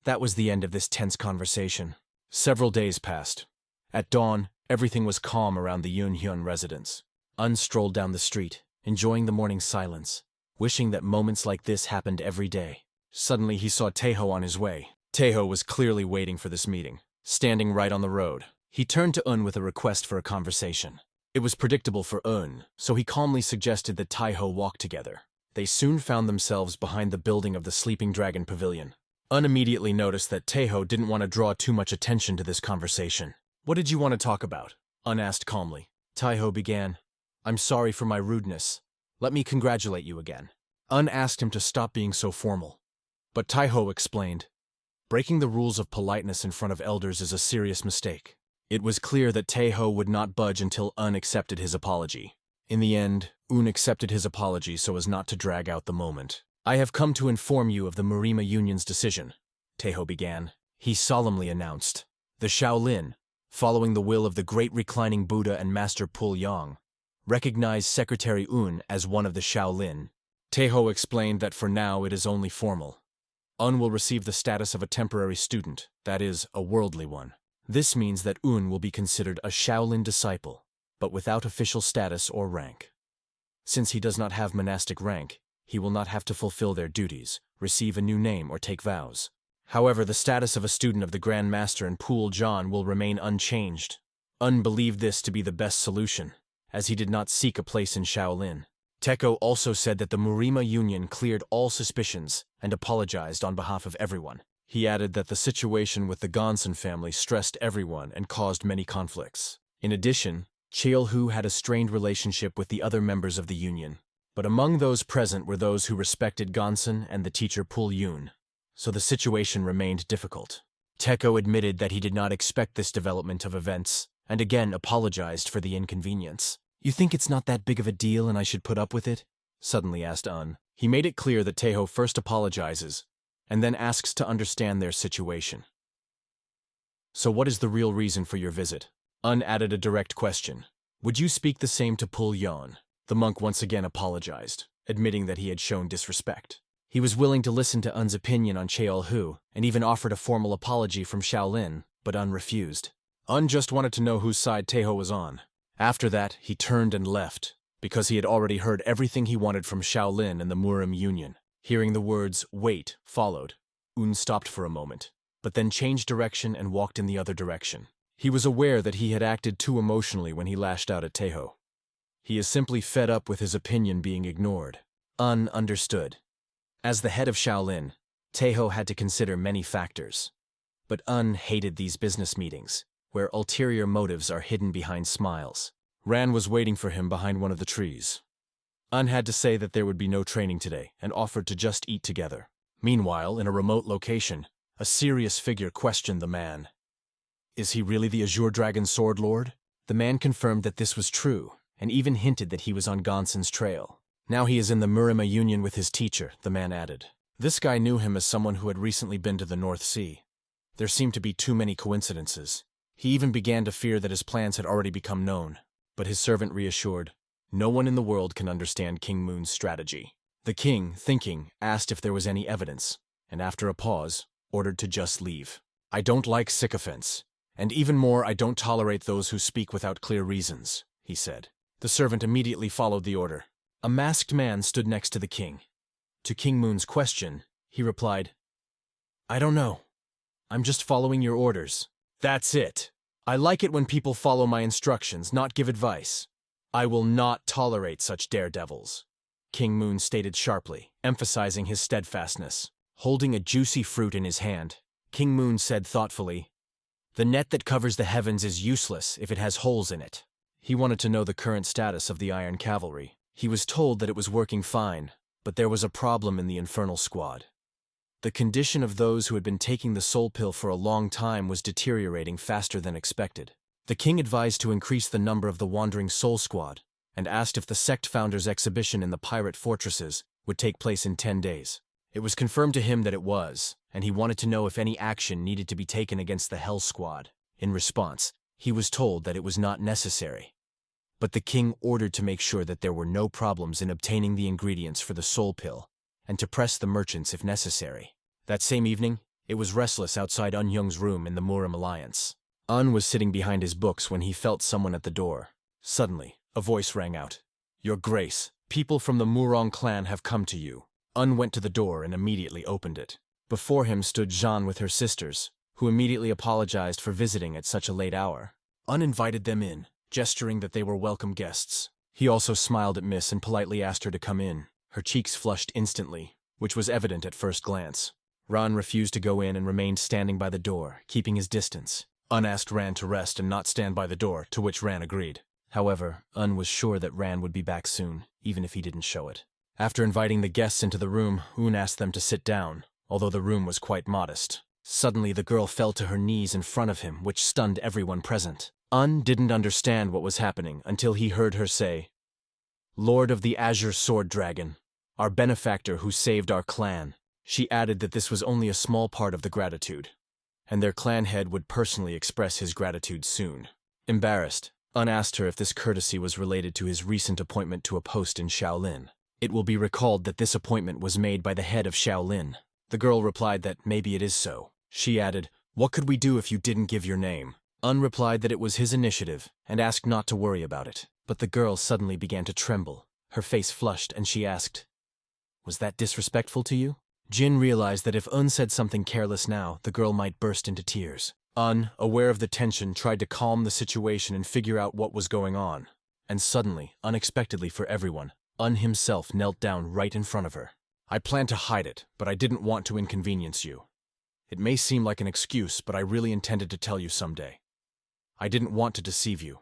That was the end of this tense conversation. Several days passed. At dawn, everything was calm around the Hyun residence. Un strolled down the street, enjoying the morning silence, wishing that moments like this happened every day. Suddenly he saw Taiho on his way. Taiho was clearly waiting for this meeting, standing right on the road. He turned to Un with a request for a conversation. It was predictable for Un, so he calmly suggested that Taiho walk together. They soon found themselves behind the building of the Sleeping Dragon Pavilion. Un immediately noticed that Taiho didn't want to draw too much attention to this conversation. "What did you want to talk about?" Un asked calmly. Taiho began, "I'm sorry for my rudeness. Let me congratulate you again." Un asked him to stop being so formal. But Taiho explained, "Breaking the rules of politeness in front of elders is a serious mistake." It was clear that Taiho would not budge until Un accepted his apology. In the end, Un accepted his apology so as not to drag out the moment. "I have come to inform you of the Murim Union's decision," Taiho began. He solemnly announced, "The Shaolin, following the will of the great reclining Buddha and Master Pul Yong, recognize Secretary Un as one of the Shaolin." Taiho explained that for now it is only formal. Un will receive the status of a temporary student, that is, a worldly one. This means that Un will be considered a Shaolin disciple, but without official status or rank. Since he does not have monastic rank, he will not have to fulfill their duties, receive a new name, or take vows. However, the status of a student of the Grand Master and Pul John will remain unchanged. Un believed this to be the best solution, as he did not seek a place in Shaolin. Teko also said that the Murima Union cleared all suspicions and apologized on behalf of everyone. He added that the situation with the Gonsen family stressed everyone and caused many conflicts. In addition, Cheolhu had a strained relationship with the other members of the Union, but among those present were those who respected Gonsen and the teacher Pul Yun, so the situation remained difficult. Teko admitted that he did not expect this development of events, and again apologized for the inconvenience. "You think it's not that big of a deal and I should put up with it?" suddenly asked Un. He made it clear that Taiho first apologizes, and then asks to understand their situation. So what is the real reason for your visit? Un added a direct question. Would you speak the same to Pul Yon? The monk once again apologized, admitting that he had shown disrespect. He was willing to listen to Un's opinion on Cheol-hu, and even offered a formal apology from Shaolin, but Un refused. Un just wanted to know whose side Taeho was on. After that, he turned and left, because he had already heard everything he wanted from Shaolin and the Murim Union. Hearing the words, "wait," followed, Un stopped for a moment, but then changed direction and walked in the other direction. He was aware that he had acted too emotionally when he lashed out at Taeho. He is simply fed up with his opinion being ignored. Un understood. As the head of Shaolin, Taeho had to consider many factors. But Un hated these business meetings, where ulterior motives are hidden behind smiles. Ran was waiting for him behind one of the trees. Un had to say that there would be no training today and offered to just eat together. Meanwhile, in a remote location, a serious figure questioned the man. Is he really the Azure Dragon Sword Lord? The man confirmed that this was true, and even hinted that he was on Gonson's trail. Now he is in the Murim Union with his teacher, the man added. This guy knew him as someone who had recently been to the North Sea. There seemed to be too many coincidences. He even began to fear that his plans had already become known, but his servant reassured, no one in the world can understand King Moon's strategy. The king, thinking, asked if there was any evidence, and after a pause, ordered to just leave. I don't like sycophants, and even more I don't tolerate those who speak without clear reasons, he said. The servant immediately followed the order. A masked man stood next to the king. To King Moon's question, he replied, I don't know. I'm just following your orders. That's it. I like it when people follow my instructions, not give advice. I will not tolerate such daredevils, King Moon stated sharply, emphasizing his steadfastness. Holding a juicy fruit in his hand, King Moon said thoughtfully, the net that covers the heavens is useless if it has holes in it. He wanted to know the current status of the Iron Cavalry. He was told that it was working fine, but there was a problem in the Infernal Squad. The condition of those who had been taking the soul pill for a long time was deteriorating faster than expected. The king advised to increase the number of the Wandering Soul Squad, and asked if the sect founders' exhibition in the pirate fortresses would take place in 10 days. It was confirmed to him that it was, and he wanted to know if any action needed to be taken against the Hell Squad. In response, he was told that it was not necessary. But the king ordered to make sure that there were no problems in obtaining the ingredients for the soul pill, and to press the merchants if necessary. That same evening, it was restless outside Un Young's room in the Murim Alliance. Un was sitting behind his books when he felt someone at the door. Suddenly, a voice rang out. Your Grace, people from the Murang clan have come to you. Un went to the door and immediately opened it. Before him stood Jeanne with her sisters, who immediately apologized for visiting at such a late hour. Un invited them in, gesturing that they were welcome guests. He also smiled at Miss and politely asked her to come in. Her cheeks flushed instantly, which was evident at first glance. Ran refused to go in and remained standing by the door, keeping his distance. Un asked Ran to rest and not stand by the door, to which Ran agreed. However, Un was sure that Ran would be back soon, even if he didn't show it. After inviting the guests into the room, Un asked them to sit down, although the room was quite modest. Suddenly the girl fell to her knees in front of him, which stunned everyone present. Un didn't understand what was happening until he heard her say, Lord of the Azure Sword Dragon, our benefactor who saved our clan. She added that this was only a small part of the gratitude, and their clan head would personally express his gratitude soon. Embarrassed, Un asked her if this courtesy was related to his recent appointment to a post in Shaolin. It will be recalled that this appointment was made by the head of Shaolin. The girl replied that maybe it is so. She added, what could we do if you didn't give your name? Un replied that it was his initiative, and asked not to worry about it. But the girl suddenly began to tremble. Her face flushed, and she asked, was that disrespectful to you? Jin realized that if Un said something careless now, the girl might burst into tears. Un, aware of the tension, tried to calm the situation and figure out what was going on. And suddenly, unexpectedly for everyone, Un himself knelt down right in front of her. I planned to hide it, but I didn't want to inconvenience you. It may seem like an excuse, but I really intended to tell you someday. I didn't want to deceive you,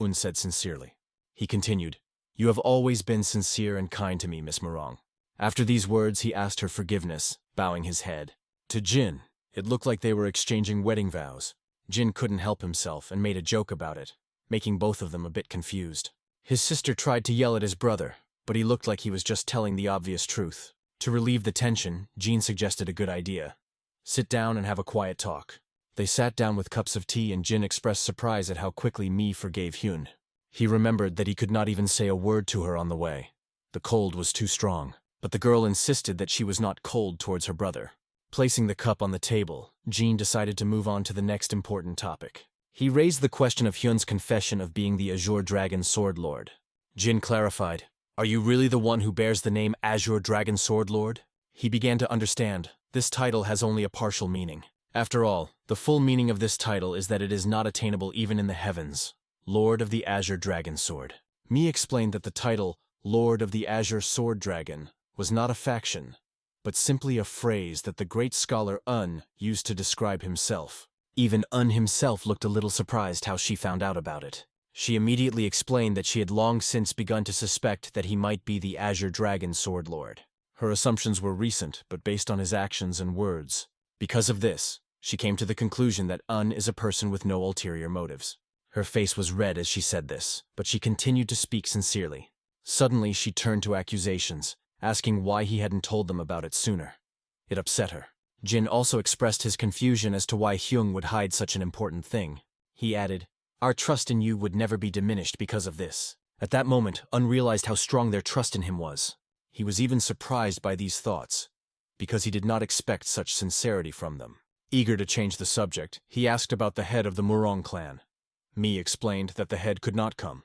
Un said sincerely. He continued, you have always been sincere and kind to me, Miss Murang. After these words, he asked her forgiveness, bowing his head. To Jin, it looked like they were exchanging wedding vows. Jin couldn't help himself and made a joke about it, making both of them a bit confused. His sister tried to yell at his brother, but he looked like he was just telling the obvious truth. To relieve the tension, Jin suggested a good idea. Sit down and have a quiet talk. They sat down with cups of tea and Jin expressed surprise at how quickly Mi forgave Hyun. He remembered that he could not even say a word to her on the way. The cold was too strong, but the girl insisted that she was not cold towards her brother. Placing the cup on the table, Jin decided to move on to the next important topic. He raised the question of Hyun's confession of being the Azure Dragon Sword Lord. Jin clarified, "Are you really the one who bears the name Azure Dragon Sword Lord?" He began to understand, this title has only a partial meaning. After all, the full meaning of this title is that it is not attainable even in the heavens. Lord of the Azure Dragon Sword. Mi explained that the title, Lord of the Azure Sword Dragon, was not a faction, but simply a phrase that the great scholar Un used to describe himself. Even Un himself looked a little surprised how she found out about it. She immediately explained that she had long since begun to suspect that he might be the Azure Dragon Sword Lord. Her assumptions were recent, but based on his actions and words. Because of this, she came to the conclusion that Un is a person with no ulterior motives. Her face was red as she said this, but she continued to speak sincerely. Suddenly, she turned to accusations, asking why he hadn't told them about it sooner. It upset her. Jin also expressed his confusion as to why Hyun would hide such an important thing. He added, "Our trust in you would never be diminished because of this." At that moment, Un realized how strong their trust in him was. He was even surprised by these thoughts, because he did not expect such sincerity from them. Eager to change the subject, he asked about the head of the Murang clan. Mi explained that the head could not come.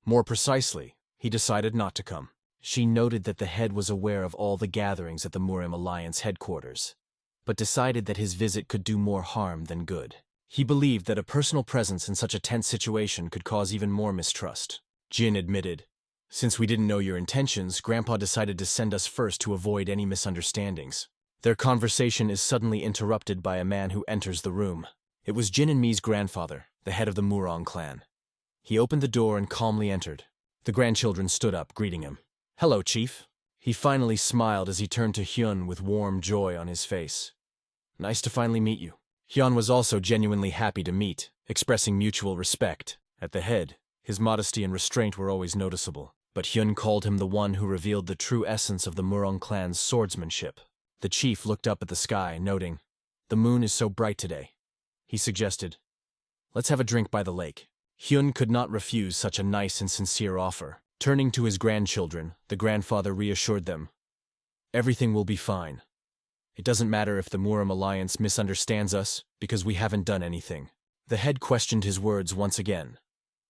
More precisely, he decided not to come. She noted that the head was aware of all the gatherings at the Murim Alliance headquarters, but decided that his visit could do more harm than good. He believed that a personal presence in such a tense situation could cause even more mistrust. Jin admitted, "Since we didn't know your intentions, Grandpa decided to send us first to avoid any misunderstandings." Their conversation is suddenly interrupted by a man who enters the room. It was Jin and Mi's grandfather, the head of the Murang clan. He opened the door and calmly entered. The grandchildren stood up, greeting him. "Hello, Chief." He finally smiled as he turned to Hyun with warm joy on his face. "Nice to finally meet you." Hyun was also genuinely happy to meet, expressing mutual respect. At the head, his modesty and restraint were always noticeable, but Hyun called him the one who revealed the true essence of the Murang clan's swordsmanship. The chief looked up at the sky, noting, "The moon is so bright today." He suggested, "Let's have a drink by the lake." Hyun could not refuse such a nice and sincere offer. Turning to his grandchildren, the grandfather reassured them, "Everything will be fine. It doesn't matter if the Murim Alliance misunderstands us, because we haven't done anything." The head questioned his words once again,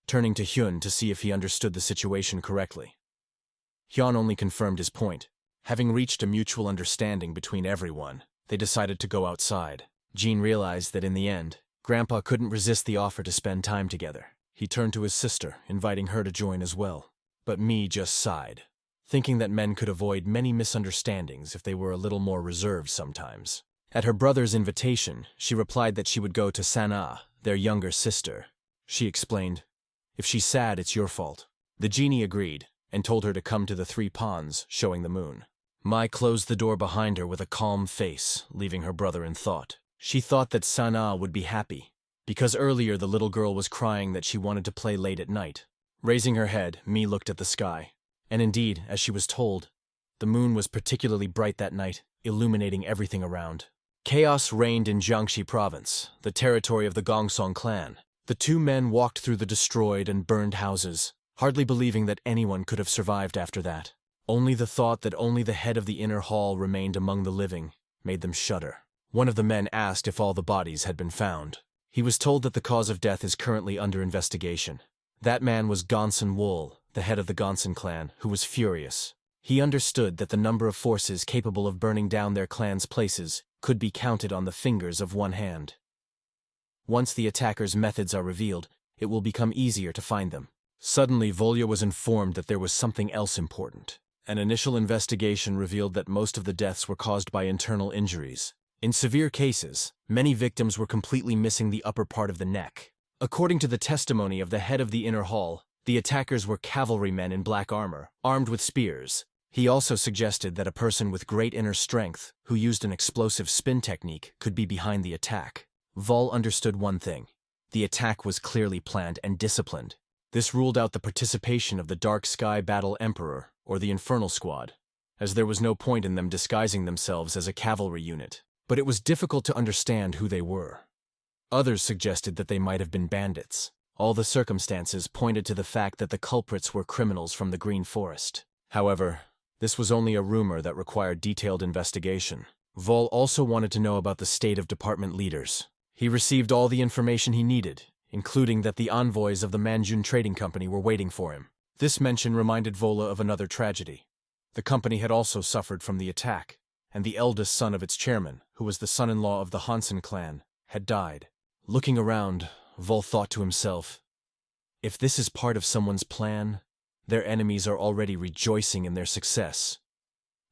turning to Hyun to see if he understood the situation correctly. Hyun only confirmed his point. Having reached a mutual understanding between everyone, they decided to go outside. Jin realized that in the end, Grandpa couldn't resist the offer to spend time together. He turned to his sister, inviting her to join as well. But Mi just sighed, thinking that men could avoid many misunderstandings if they were a little more reserved sometimes. At her brother's invitation, she replied that she would go to Sana, their younger sister. She explained, "If she's sad, it's your fault." The genie agreed, and told her to come to the 3 ponds, showing the moon. Mai closed the door behind her with a calm face, leaving her brother in thought. She thought that Sana would be happy, because earlier the little girl was crying that she wanted to play late at night. Raising her head, Mi looked at the sky. And indeed, as she was told, the moon was particularly bright that night, illuminating everything around. Chaos reigned in Jiangxi province, the territory of the Gongsong clan. The 2 men walked through the destroyed and burned houses, hardly believing that anyone could have survived after that. Only the thought that only the head of the inner hall remained among the living made them shudder. One of the men asked if all the bodies had been found. He was told that the cause of death is currently under investigation. That man was Gonson Wool, the head of the Gonson clan, who was furious. He understood that the number of forces capable of burning down their clan's places could be counted on the fingers of one hand. Once the attackers' methods are revealed, it will become easier to find them. Suddenly, Volya was informed that there was something else important. An initial investigation revealed that most of the deaths were caused by internal injuries. In severe cases, many victims were completely missing the upper part of the neck. According to the testimony of the head of the inner hall, the attackers were cavalrymen in black armor, armed with spears. He also suggested that a person with great inner strength, who used an explosive spin technique, could be behind the attack. Vol understood one thing. The attack was clearly planned and disciplined. This ruled out the participation of the Dark Sky Battle Emperor, or the Infernal Squad, as there was no point in them disguising themselves as a cavalry unit. But it was difficult to understand who they were. Others suggested that they might have been bandits. All the circumstances pointed to the fact that the culprits were criminals from the Green Forest. However, this was only a rumor that required detailed investigation. Vol also wanted to know about the state of department leaders. He received all the information he needed, including that the envoys of the Manjun Trading Company were waiting for him. This mention reminded Vola of another tragedy. The company had also suffered from the attack, and the eldest son of its chairman, who was the son-in-law of the Hansen clan, had died. Looking around, Vol thought to himself, if this is part of someone's plan, their enemies are already rejoicing in their success.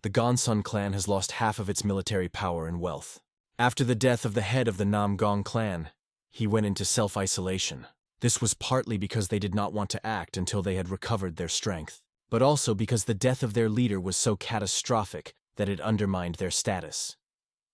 The Gonsun clan has lost half of its military power and wealth. After the death of the head of the Namgong clan, he went into self-isolation. This was partly because they did not want to act until they had recovered their strength, but also because the death of their leader was so catastrophic that it undermined their status.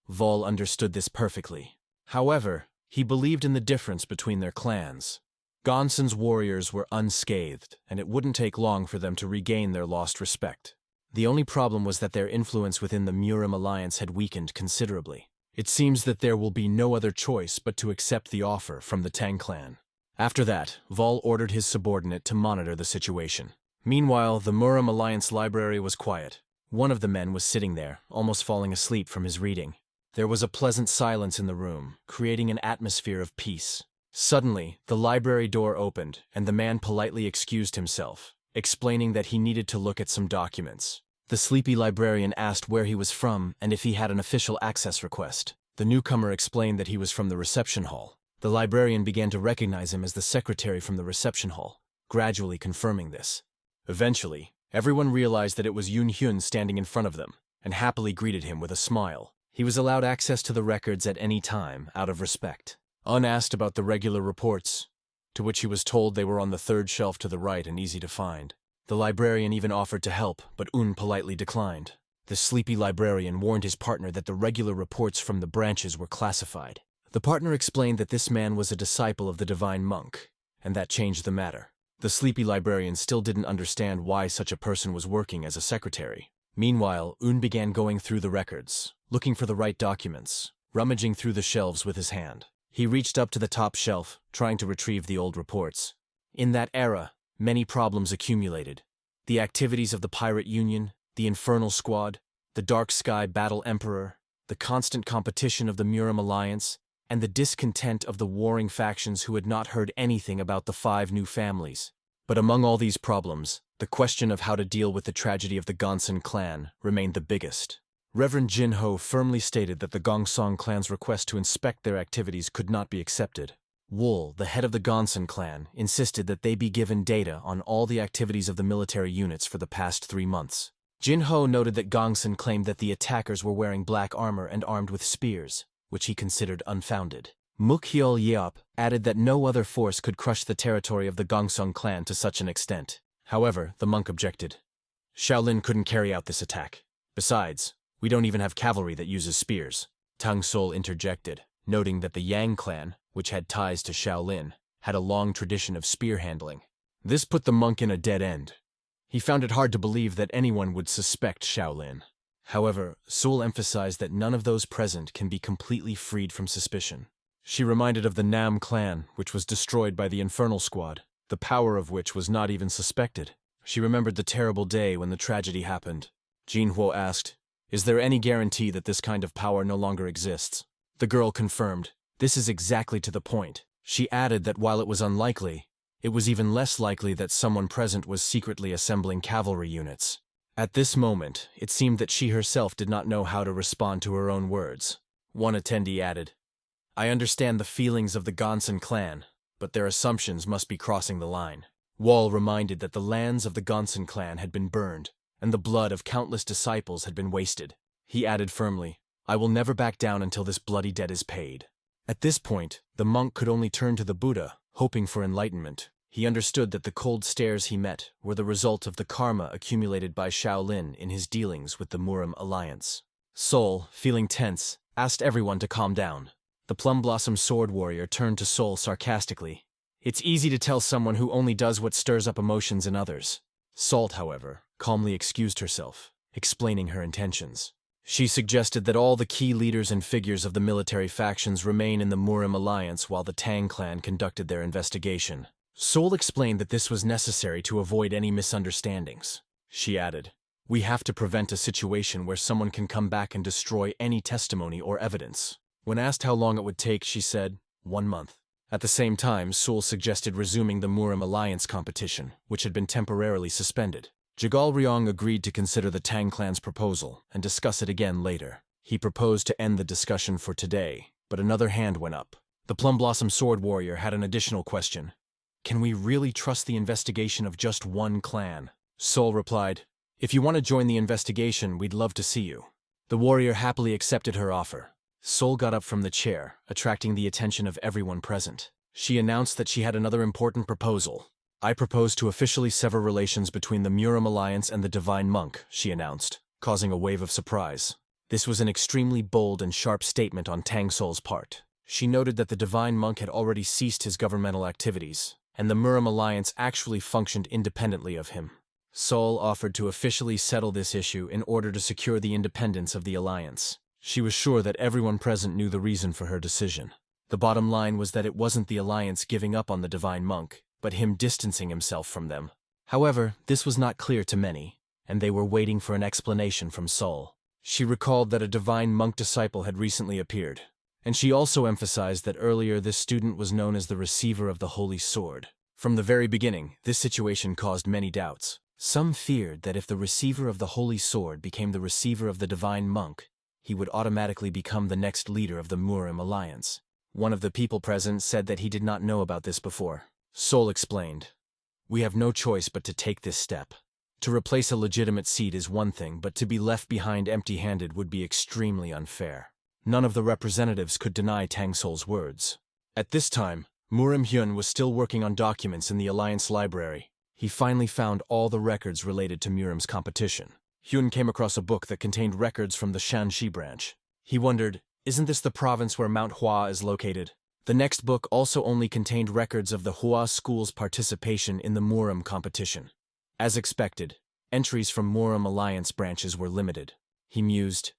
Vol understood this perfectly. However, he believed in the difference between their clans. Gonsun's warriors were unscathed, and it wouldn't take long for them to regain their lost respect. The only problem was that their influence within the Murim Alliance had weakened considerably. It seems that there will be no other choice but to accept the offer from the Tang clan. After that, Vol ordered his subordinate to monitor the situation. Meanwhile, the Murim Alliance library was quiet. One of the men was sitting there, almost falling asleep from his reading. There was a pleasant silence in the room, creating an atmosphere of peace. Suddenly, the library door opened, and the man politely excused himself, explaining that he needed to look at some documents. The sleepy librarian asked where he was from and if he had an official access request. The newcomer explained that he was from the reception hall. The librarian began to recognize him as the secretary from the reception hall, gradually confirming this. Eventually, everyone realized that it was Hyun standing in front of them, and happily greeted him with a smile. He was allowed access to the records at any time, out of respect. Unasked about the regular reports, to which he was told they were on the third shelf to the right and easy to find. The librarian even offered to help, but politely declined. The sleepy librarian warned his partner that the regular reports from the branches were classified. The partner explained that this man was a disciple of the divine monk, and that changed the matter. The sleepy librarian still didn't understand why such a person was working as a secretary. Meanwhile, began going through the records, looking for the right documents, rummaging through the shelves with his hand. He reached up to the top shelf, trying to retrieve the old reports. In that era, many problems accumulated. The activities of the Pirate Union, the Infernal Squad, the Dark Sky Battle Emperor, the constant competition of the Murim Alliance, and the discontent of the warring factions who had not heard anything about the 5 new families. But among all these problems, the question of how to deal with the tragedy of the Gonsun clan remained the biggest. Reverend Jin Ho firmly stated that the Gongsong clan's request to inspect their activities could not be accepted. Wool, the head of the Gonsun clan, insisted that they be given data on all the activities of the military units for the past 3 months. Jin Ho noted that Gongsun claimed that the attackers were wearing black armor and armed with spears, which he considered unfounded. Mukhyol Yeop added that no other force could crush the territory of the Gongsong clan to such an extent. However, the monk objected. Shaolin couldn't carry out this attack. Besides, we don't even have cavalry that uses spears. Tang Sol interjected, noting that the Yang clan, which had ties to Shaolin, had a long tradition of spear handling. This put the monk in a dead end. He found it hard to believe that anyone would suspect Shaolin. However, Sol emphasized that none of those present can be completely freed from suspicion. She reminded of the Nam clan, which was destroyed by the Infernal Squad, the power of which was not even suspected. She remembered the terrible day when the tragedy happened. Jinhuo asked, "Is there any guarantee that this kind of power no longer exists?" The girl confirmed, "This is exactly to the point." She added that while it was unlikely, it was even less likely that someone present was secretly assembling cavalry units. At this moment, it seemed that she herself did not know how to respond to her own words. One attendee added, "I understand the feelings of the Gonsun clan, but their assumptions must be crossing the line." Wall reminded that the lands of the Gonsun clan had been burned, and the blood of countless disciples had been wasted. He added firmly, "I will never back down until this bloody debt is paid." At this point, the monk could only turn to the Buddha, hoping for enlightenment. He understood that the cold stares he met were the result of the karma accumulated by Shaolin in his dealings with the Murim Alliance. Sol, feeling tense, asked everyone to calm down. The Plum Blossom Sword Warrior turned to Sol sarcastically. "It's easy to tell someone who only does what stirs up emotions in others." Salt, however, calmly excused herself, explaining her intentions. She suggested that all the key leaders and figures of the military factions remain in the Murim Alliance while the Tang clan conducted their investigation. Sol explained that this was necessary to avoid any misunderstandings. She added, "We have to prevent a situation where someone can come back and destroy any testimony or evidence." When asked how long it would take, she said, 1 month. At the same time, Sol suggested resuming the Murim Alliance competition, which had been temporarily suspended. Jagal Ryong agreed to consider the Tang clan's proposal and discuss it again later. He proposed to end the discussion for today, but another hand went up. The Plum Blossom Sword Warrior had an additional question. "Can we really trust the investigation of just one clan?" Sol replied, "If you want to join the investigation, we'd love to see you." The warrior happily accepted her offer. Sol got up from the chair, attracting the attention of everyone present. She announced that she had another important proposal. "I propose to officially sever relations between the Murim Alliance and the Divine Monk," she announced, causing a wave of surprise. This was an extremely bold and sharp statement on Tang Sol's part. She noted that the Divine Monk had already ceased his governmental activities, and the Murim Alliance actually functioned independently of him. Sol offered to officially settle this issue in order to secure the independence of the alliance. She was sure that everyone present knew the reason for her decision. The bottom line was that it wasn't the alliance giving up on the Divine Monk, but him distancing himself from them. However, this was not clear to many, and they were waiting for an explanation from Sol. She recalled that a Divine Monk disciple had recently appeared, and she also emphasized that earlier this student was known as the Receiver of the Holy Sword. From the very beginning, this situation caused many doubts. Some feared that if the Receiver of the Holy Sword became the Receiver of the Divine Monk, he would automatically become the next leader of the Murim Alliance. One of the people present said that he did not know about this before. Sol explained, "We have no choice but to take this step. To replace a legitimate seat is one thing, but to be left behind empty-handed would be extremely unfair." None of the representatives could deny Tang Sol's words. At this time, Murim Hyun was still working on documents in the Alliance library. He finally found all the records related to Murim's competition. Hyun came across a book that contained records from the Shanxi branch. He wondered, isn't this the province where Mount Hua is located? The next book also only contained records of the Hua school's participation in the Murim competition. As expected, entries from Murim Alliance branches were limited. He mused,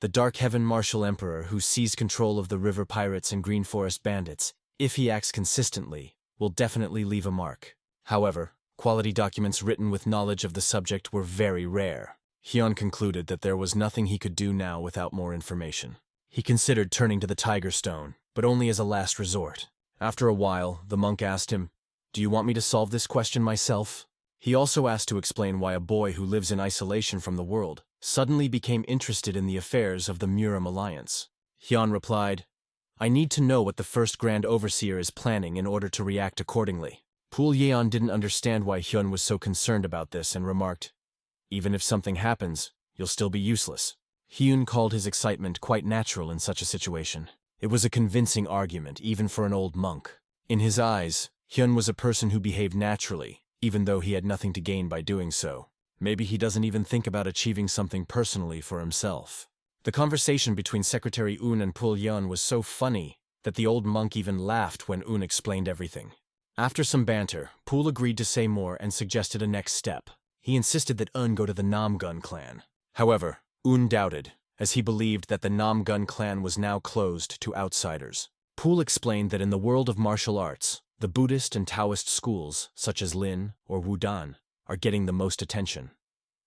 "The Dark Heaven Martial Emperor who seized control of the river pirates and Green Forest bandits, if he acts consistently, will definitely leave a mark." However, quality documents written with knowledge of the subject were very rare. Hyun concluded that there was nothing he could do now without more information. He considered turning to the Tiger Stone, but only as a last resort. After a while, the monk asked him, "Do you want me to solve this question myself?" He also asked to explain why a boy who lives in isolation from the world suddenly became interested in the affairs of the Murim Alliance. Hyun replied, "I need to know what the first Grand Overseer is planning in order to react accordingly." Pool Yeon didn't understand why Hyun was so concerned about this and remarked, "Even if something happens, you'll still be useless." Hyun called his excitement quite natural in such a situation. It was a convincing argument, even for an old monk. In his eyes, Hyun was a person who behaved naturally, even though he had nothing to gain by doing so. Maybe he doesn't even think about achieving something personally for himself. The conversation between Secretary Un and Pool Yeon was so funny that the old monk even laughed when Un explained everything. After some banter, Pool agreed to say more and suggested a next step. He insisted that Un go to the Namgun clan. However, Un doubted, as he believed that the Namgun clan was now closed to outsiders. Pool explained that in the world of martial arts, the Buddhist and Taoist schools, such as Lin or Wudan, are getting the most attention.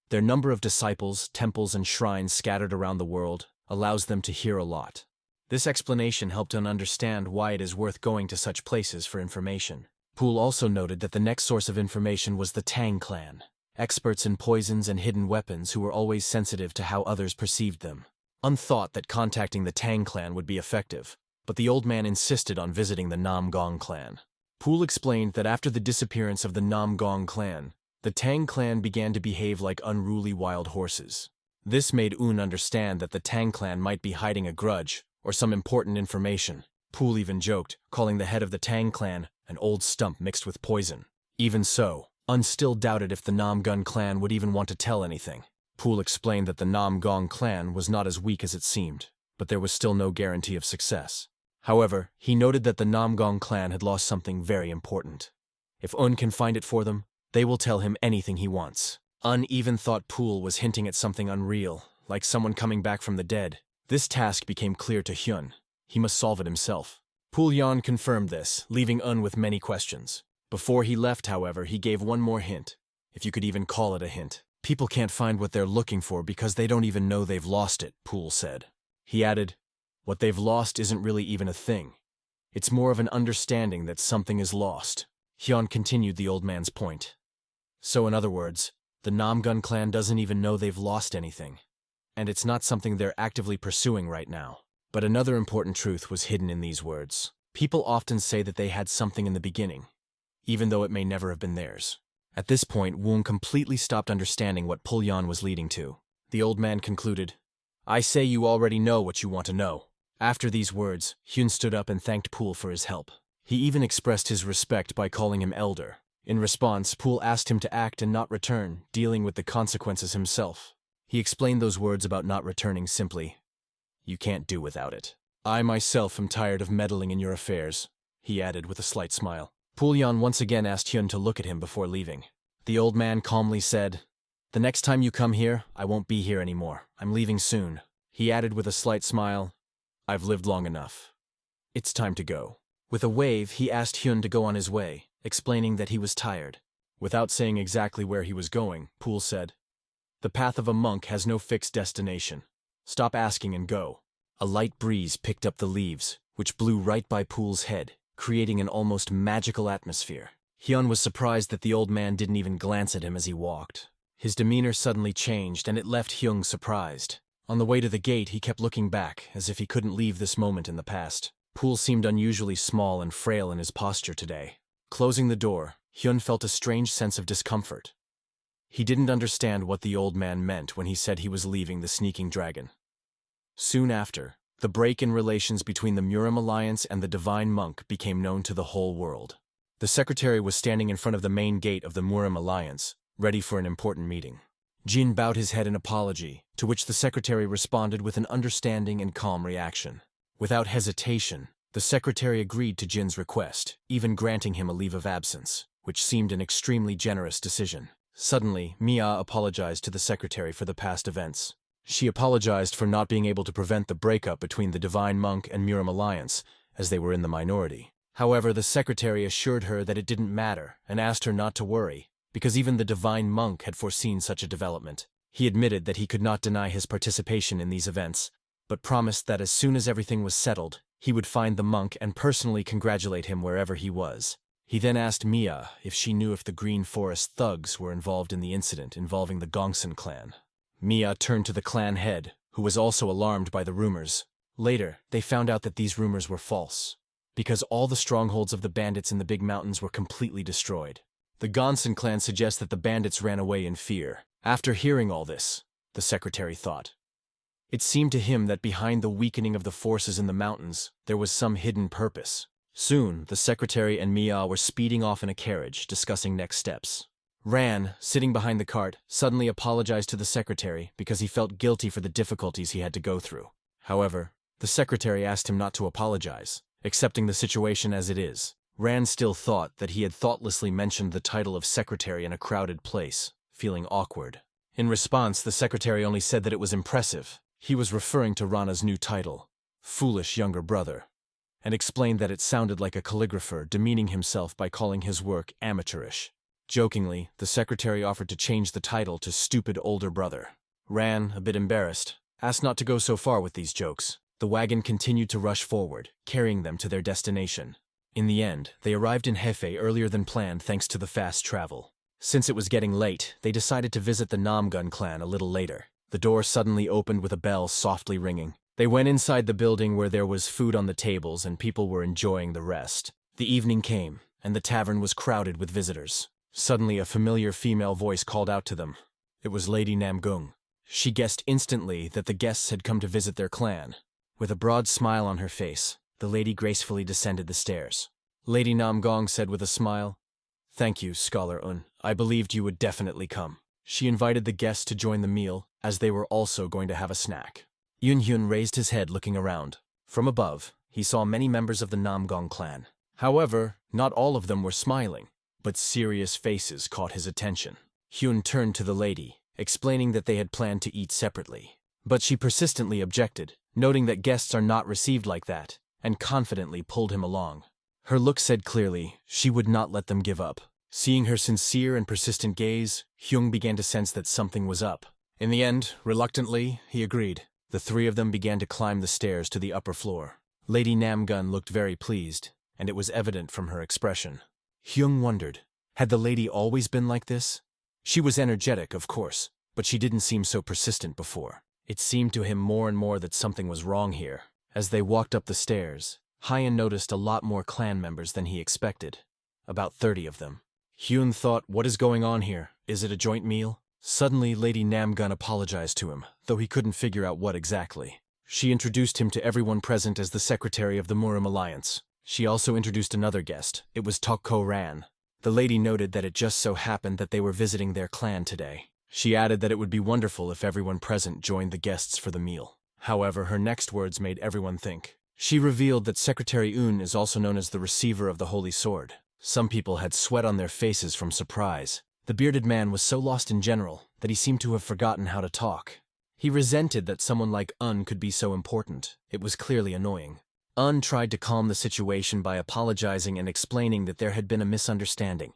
Their number of disciples, temples, and shrines scattered around the world allows them to hear a lot. This explanation helped Un understand why it is worth going to such places for information. Pool also noted that the next source of information was the Tang clan, experts in poisons and hidden weapons who were always sensitive to how others perceived them. Un thought that contacting the Tang clan would be effective, but the old man insisted on visiting the Namgong clan. Pool explained that after the disappearance of the Namgong clan, the Tang clan began to behave like unruly wild horses. This made Un understand that the Tang clan might be hiding a grudge or some important information. Pool even joked, calling the head of the Tang clan an old stump mixed with poison. Even so, Un still doubted if the Namgun clan would even want to tell anything. Pool explained that the Namgong clan was not as weak as it seemed, but there was still no guarantee of success. However, he noted that the Namgong clan had lost something very important. If Un can find it for them, they will tell him anything he wants. Un even thought Pool was hinting at something unreal, like someone coming back from the dead. This task became clear to Hyun. He must solve it himself. Pulyan confirmed this, leaving Un with many questions. Before he left, however, he gave one more hint, if you could even call it a hint. People can't find what they're looking for because they don't even know they've lost it, Pool said. He added, what they've lost isn't really even a thing. It's more of an understanding that something is lost. Hyun continued the old man's point. So in other words, the Namgun clan doesn't even know they've lost anything. And it's not something they're actively pursuing right now. But another important truth was hidden in these words. People often say that they had something in the beginning, even though it may never have been theirs. At this point, Woong completely stopped understanding what Pulyan was leading to. The old man concluded, I say you already know what you want to know. After these words, Hyun stood up and thanked Pool for his help. He even expressed his respect by calling him elder. In response, Pool asked him to act and not return, dealing with the consequences himself. He explained those words about not returning simply. You can't do without it. I myself am tired of meddling in your affairs, he added with a slight smile. Pulyan once again asked Hyun to look at him before leaving. The old man calmly said, the next time you come here, I won't be here anymore. I'm leaving soon. He added with a slight smile, I've lived long enough. It's time to go. With a wave, he asked Hyun to go on his way, explaining that he was tired. Without saying exactly where he was going, Pool said, the path of a monk has no fixed destination. Stop asking and go. A light breeze picked up the leaves, which blew right by Pool's head, creating an almost magical atmosphere. Hyun was surprised that the old man didn't even glance at him as he walked. His demeanor suddenly changed, and it left Hyun surprised. On the way to the gate, he kept looking back, as if he couldn't leave this moment in the past. Pool seemed unusually small and frail in his posture today. Closing the door, Hyun felt a strange sense of discomfort. He didn't understand what the old man meant when he said he was leaving the sneaking dragon. Soon after, the break in relations between the Murim Alliance and the Divine Monk became known to the whole world. The secretary was standing in front of the main gate of the Murim Alliance, ready for an important meeting. Jin bowed his head in apology, to which the secretary responded with an understanding and calm reaction. Without hesitation, the secretary agreed to Jin's request, even granting him a leave of absence, which seemed an extremely generous decision. Suddenly, Mia apologized to the secretary for the past events. She apologized for not being able to prevent the breakup between the Divine Monk and Murim Alliance, as they were in the minority. However, the secretary assured her that it didn't matter and asked her not to worry, because even the Divine Monk had foreseen such a development. He admitted that he could not deny his participation in these events, but promised that as soon as everything was settled, he would find the monk and personally congratulate him wherever he was. He then asked Mia if she knew if the Green Forest thugs were involved in the incident involving the Gongsun clan. Mia turned to the clan head, who was also alarmed by the rumors. Later, they found out that these rumors were false, because all the strongholds of the bandits in the Big Mountains were completely destroyed. The Gongsun clan suggests that the bandits ran away in fear. After hearing all this, the secretary thought. It seemed to him that behind the weakening of the forces in the mountains, there was some hidden purpose. Soon, the secretary and Mia were speeding off in a carriage, discussing next steps. Ran, sitting behind the cart, suddenly apologized to the secretary because he felt guilty for the difficulties he had to go through. However, the secretary asked him not to apologize, accepting the situation as it is. Ran still thought that he had thoughtlessly mentioned the title of secretary in a crowded place, feeling awkward. In response, the secretary only said that it was impressive. He was referring to Rana's new title, Foolish Younger Brother, and explained that it sounded like a calligrapher demeaning himself by calling his work amateurish. Jokingly, the secretary offered to change the title to Stupid Older Brother. Ran, a bit embarrassed, asked not to go so far with these jokes. The wagon continued to rush forward, carrying them to their destination. In the end, they arrived in Hefei earlier than planned thanks to the fast travel. Since it was getting late, they decided to visit the Namgun clan a little later. The door suddenly opened with a bell softly ringing. They went inside the building where there was food on the tables and people were enjoying the rest. The evening came, and the tavern was crowded with visitors. Suddenly, a familiar female voice called out to them. It was Lady Namgung. She guessed instantly that the guests had come to visit their clan. With a broad smile on her face, the lady gracefully descended the stairs. Lady Namgung said with a smile, "Thank you, Scholar Un. I believed you would definitely come." She invited the guests to join the meal, as they were also going to have a snack. Hyun raised his head looking around. From above, he saw many members of the Namgung clan. However, not all of them were smiling, but serious faces caught his attention. Hyun turned to the lady, explaining that they had planned to eat separately. But she persistently objected, noting that guests are not received like that, and confidently pulled him along. Her look said clearly she would not let them give up. Seeing her sincere and persistent gaze, Hyun began to sense that something was up. In the end, reluctantly, he agreed. The three of them began to climb the stairs to the upper floor. Lady Namgun looked very pleased, and it was evident from her expression. Hyun wondered, had the lady always been like this? She was energetic, of course, but she didn't seem so persistent before. It seemed to him more and more that something was wrong here. As they walked up the stairs, Hyun noticed a lot more clan members than he expected. About 30 of them. Hyun thought, what is going on here? Is it a joint meal? Suddenly, Lady Namgun apologized to him, though he couldn't figure out what exactly. She introduced him to everyone present as the secretary of the Murim Alliance. She also introduced another guest. It was Tokko Ran. The lady noted that it just so happened that they were visiting their clan today. She added that it would be wonderful if everyone present joined the guests for the meal. However, her next words made everyone think. She revealed that Secretary Un is also known as the receiver of the Holy Sword. Some people had sweat on their faces from surprise. The bearded man was so lost in general that he seemed to have forgotten how to talk. He resented that someone like Un could be so important. It was clearly annoying. Un tried to calm the situation by apologizing and explaining that there had been a misunderstanding.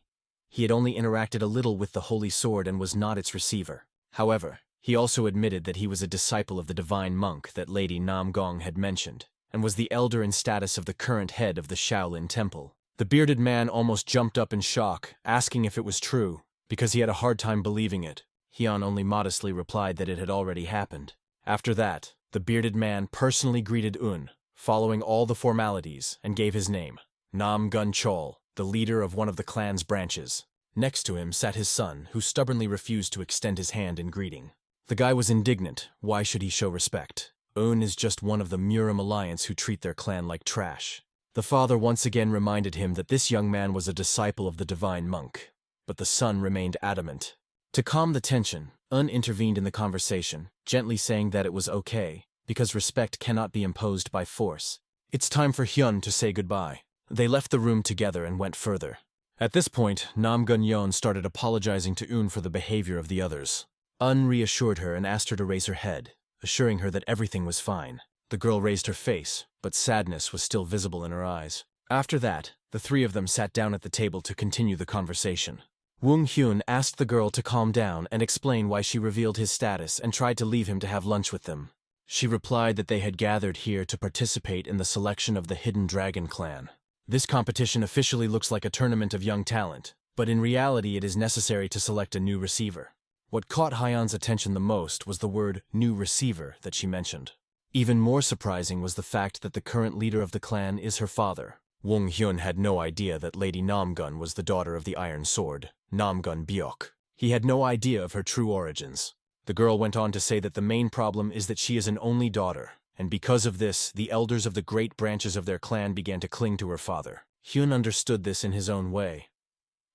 He had only interacted a little with the Holy Sword and was not its receiver. However, he also admitted that he was a disciple of the divine monk that Lady Namgong had mentioned, and was the elder in status of the current head of the Shaolin temple. The bearded man almost jumped up in shock, asking if it was true, because he had a hard time believing it. Hyun only modestly replied that it had already happened. After that, the bearded man personally greeted Un, following all the formalities, and gave his name, Nam Gun Chol, the leader of one of the clan's branches. Next to him sat his son, who stubbornly refused to extend his hand in greeting. The guy was indignant. Why should he show respect? Un is just one of the Murim Alliance who treat their clan like trash. The father once again reminded him that this young man was a disciple of the divine monk, but the son remained adamant. To calm the tension, Un intervened in the conversation, gently saying that it was okay, because respect cannot be imposed by force. It's time for Hyun to say goodbye. They left the room together and went further. At this point, Nam Gun-yeon started apologizing to Un for the behavior of the others. Un reassured her and asked her to raise her head, assuring her that everything was fine. The girl raised her face, but sadness was still visible in her eyes. After that, the three of them sat down at the table to continue the conversation. Woong Hyun asked the girl to calm down and explain why she revealed his status and tried to leave him to have lunch with them. She replied that they had gathered here to participate in the selection of the Hidden Dragon clan. This competition officially looks like a tournament of young talent, but in reality it is necessary to select a new receiver. What caught Hyun's attention the most was the word new receiver that she mentioned. Even more surprising was the fact that the current leader of the clan is her father. Woong Hyun had no idea that Lady Namgun was the daughter of the Iron Sword, Namgun Byok. He had no idea of her true origins. The girl went on to say that the main problem is that she is an only daughter, and because of this, the elders of the great branches of their clan began to cling to her father. Hyun understood this in his own way.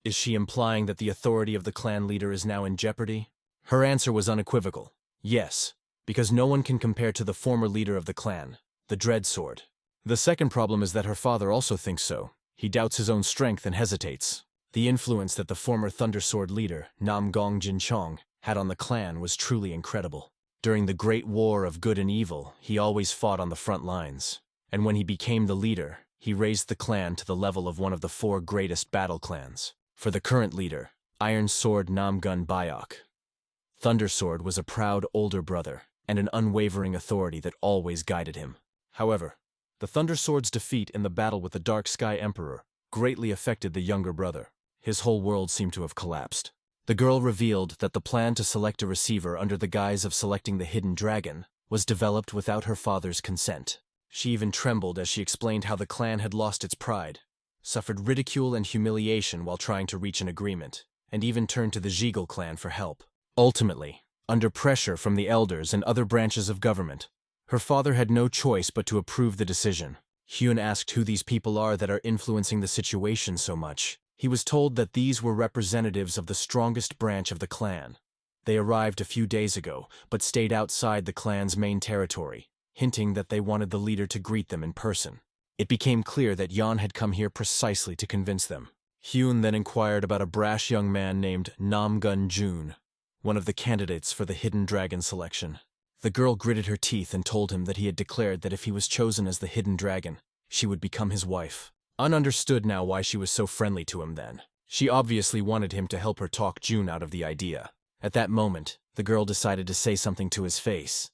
Is she implying that the authority of the clan leader is now in jeopardy? Her answer was unequivocal. Yes, because no one can compare to the former leader of the clan, the Dread Sword. The second problem is that her father also thinks so. He doubts his own strength and hesitates. The influence that the former Thunder Sword leader, Nam Gong Jinchong, had on the clan was truly incredible. During the Great War of Good and Evil, he always fought on the front lines. And when he became the leader, he raised the clan to the level of one of the 4 greatest battle clans. For the current leader, Iron Sword Namgun Byok, Thunder Sword was a proud older brother and an unwavering authority that always guided him. However, the Thunder Sword's defeat in the battle with the Dark Sky Emperor greatly affected the younger brother. His whole world seemed to have collapsed. The girl revealed that the plan to select a receiver under the guise of selecting the Hidden Dragon was developed without her father's consent. She even trembled as she explained how the clan had lost its pride, suffered ridicule and humiliation while trying to reach an agreement, and even turned to the Zhigal clan for help. Ultimately, under pressure from the elders and other branches of government, her father had no choice but to approve the decision. Hyun asked who these people are that are influencing the situation so much. He was told that these were representatives of the strongest branch of the clan. They arrived a few days ago, but stayed outside the clan's main territory, hinting that they wanted the leader to greet them in person. It became clear that Yan had come here precisely to convince them. Hyun then inquired about a brash young man named Nam Gun Jun, one of the candidates for the Hidden Dragon selection. The girl gritted her teeth and told him that he had declared that if he was chosen as the hidden dragon, she would become his wife. Ununderstood now why she was so friendly to him then. She obviously wanted him to help her talk June out of the idea. At that moment, the girl decided to say something to his face.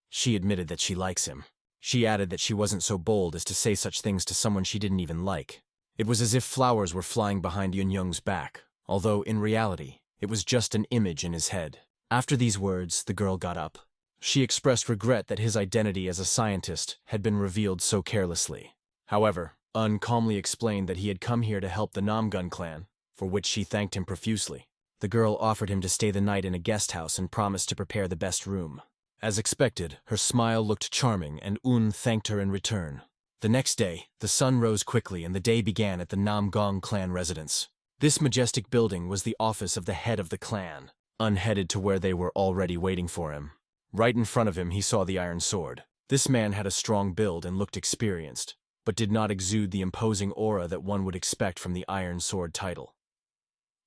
She admitted that she likes him. She added that she wasn't so bold as to say such things to someone she didn't even like. It was as if flowers were flying behind Yun-Young's back, although in reality, it was just an image in his head. After these words, the girl got up. She expressed regret that his identity as a scientist had been revealed so carelessly. However, Un calmly explained that he had come here to help the Namgun clan, for which she thanked him profusely. The girl offered him to stay the night in a guest house and promised to prepare the best room. As expected, her smile looked charming and Un thanked her in return. The next day, the sun rose quickly and the day began at the Namgong clan residence. This majestic building was the office of the head of the clan. Un headed to where they were already waiting for him. Right in front of him he saw the iron sword. This man had a strong build and looked experienced, but did not exude the imposing aura that one would expect from the Iron Sword title.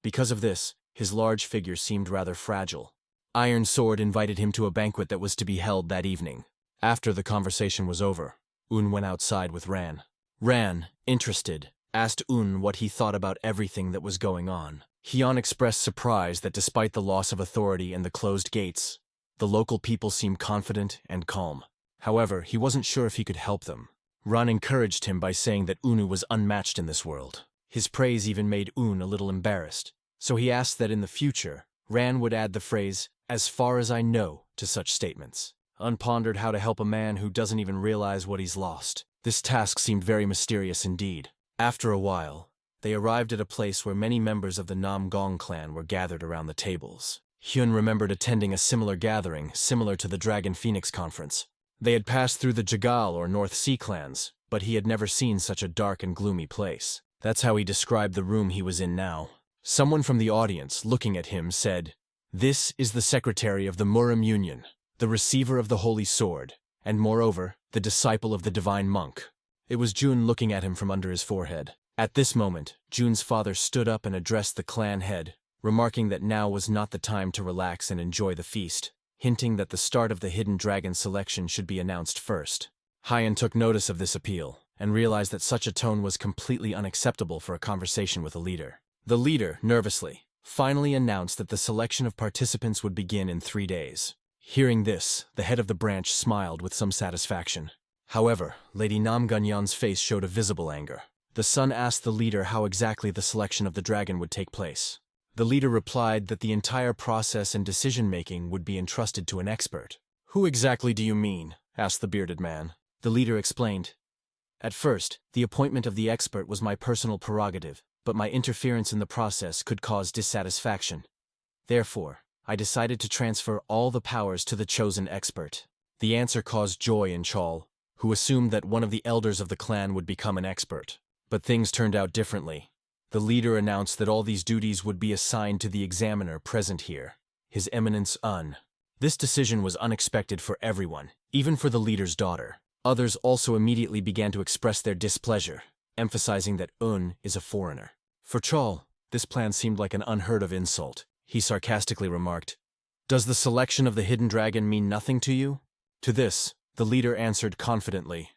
Because of this, his large figure seemed rather fragile. Iron Sword invited him to a banquet that was to be held that evening. After the conversation was over, Un went outside with Ran. Ran, interested, asked Un what he thought about everything that was going on. Hyun expressed surprise that despite the loss of authority and the closed gates, the local people seemed confident and calm. However, he wasn't sure if he could help them. Ran encouraged him by saying that Unu was unmatched in this world. His praise even made Un a little embarrassed, so he asked that in the future, Ran would add the phrase, "as far as I know," to such statements. Un pondered how to help a man who doesn't even realize what he's lost. This task seemed very mysterious indeed. After a while, they arrived at a place where many members of the Namgong clan were gathered around the tables. Hyun remembered attending a similar gathering, similar to the Dragon Phoenix conference. They had passed through the Jagal or North Sea clans, but he had never seen such a dark and gloomy place. That's how he described the room he was in now. Someone from the audience, looking at him, said, "This is the secretary of the Murim Union, the receiver of the Holy Sword, and moreover, the disciple of the Divine Monk." It was June looking at him from under his forehead. At this moment, June's father stood up and addressed the clan head, remarking that now was not the time to relax and enjoy the feast, hinting that the start of the Hidden Dragon selection should be announced first. Hyun took notice of this appeal, and realized that such a tone was completely unacceptable for a conversation with a leader. The leader, nervously, finally announced that the selection of participants would begin in 3 days. Hearing this, the head of the branch smiled with some satisfaction. However, Lady Namgunyan's face showed a visible anger. The son asked the leader how exactly the selection of the dragon would take place. The leader replied that the entire process and decision-making would be entrusted to an expert. "Who exactly do you mean?" asked the bearded man. The leader explained, "At first, the appointment of the expert was my personal prerogative, but my interference in the process could cause dissatisfaction. Therefore, I decided to transfer all the powers to the chosen expert." The answer caused joy in Chol, who assumed that one of the elders of the clan would become an expert. But things turned out differently. The leader announced that all these duties would be assigned to the examiner present here, His Eminence Un. This decision was unexpected for everyone, even for the leader's daughter. Others also immediately began to express their displeasure, emphasizing that Un is a foreigner. For Chol, this plan seemed like an unheard-of insult. He sarcastically remarked, "Does the selection of the hidden dragon mean nothing to you?" To this, the leader answered confidently,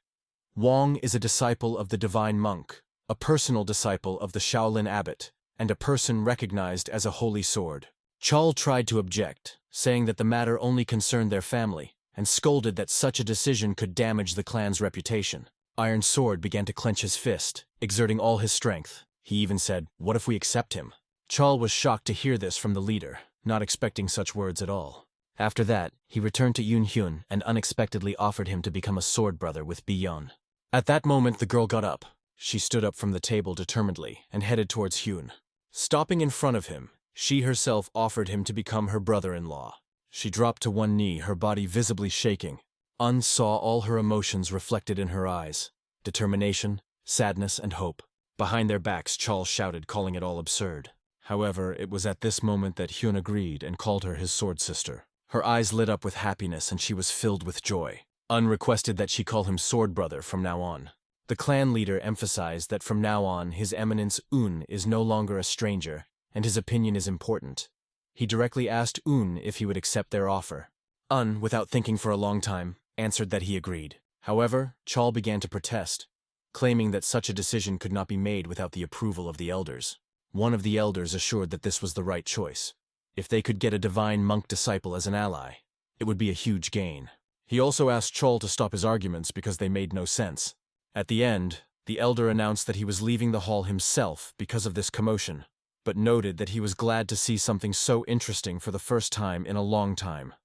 "Wong is a disciple of the Divine Monk, a personal disciple of the Shaolin abbot, and a person recognized as a holy sword." Chol tried to object, saying that the matter only concerned their family, and scolded that such a decision could damage the clan's reputation. Iron Sword began to clench his fist, exerting all his strength. He even said, "What if we accept him?" Chol was shocked to hear this from the leader, not expecting such words at all. After that, he returned to Yoon Hyun and unexpectedly offered him to become a sword brother with Bi-yeon. At that moment, the girl got up. She stood up from the table determinedly and headed towards Hyun. Stopping in front of him, she herself offered him to become her brother-in-law. She dropped to one knee, her body visibly shaking. Un saw all her emotions reflected in her eyes: determination, sadness, and hope. Behind their backs, Chol shouted, calling it all absurd. However, it was at this moment that Hyun agreed and called her his sword sister. Her eyes lit up with happiness and she was filled with joy. Un requested that she call him sword brother from now on. The clan leader emphasized that from now on His Eminence Un is no longer a stranger, and his opinion is important. He directly asked Un if he would accept their offer. Without thinking for a long time, answered that he agreed. However, Chol began to protest, claiming that such a decision could not be made without the approval of the elders. One of the elders assured that this was the right choice. If they could get a divine monk disciple as an ally, it would be a huge gain. He also asked Chol to stop his arguments because they made no sense. At the end, the elder announced that he was leaving the hall himself because of this commotion, but noted that he was glad to see something so interesting for the first time in a long time.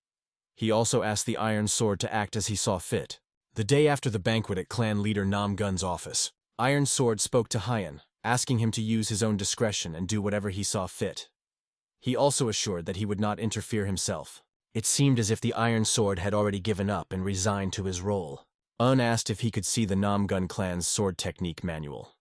He also asked the Iron Sword to act as he saw fit. The day after the banquet at clan leader Nam Gun's office, Iron Sword spoke to Hyun, asking him to use his own discretion and do whatever he saw fit. He also assured that he would not interfere himself. It seemed as if the Iron Sword had already given up and resigned to his role. Asked if he could see the Nam Gun clan's sword technique manual.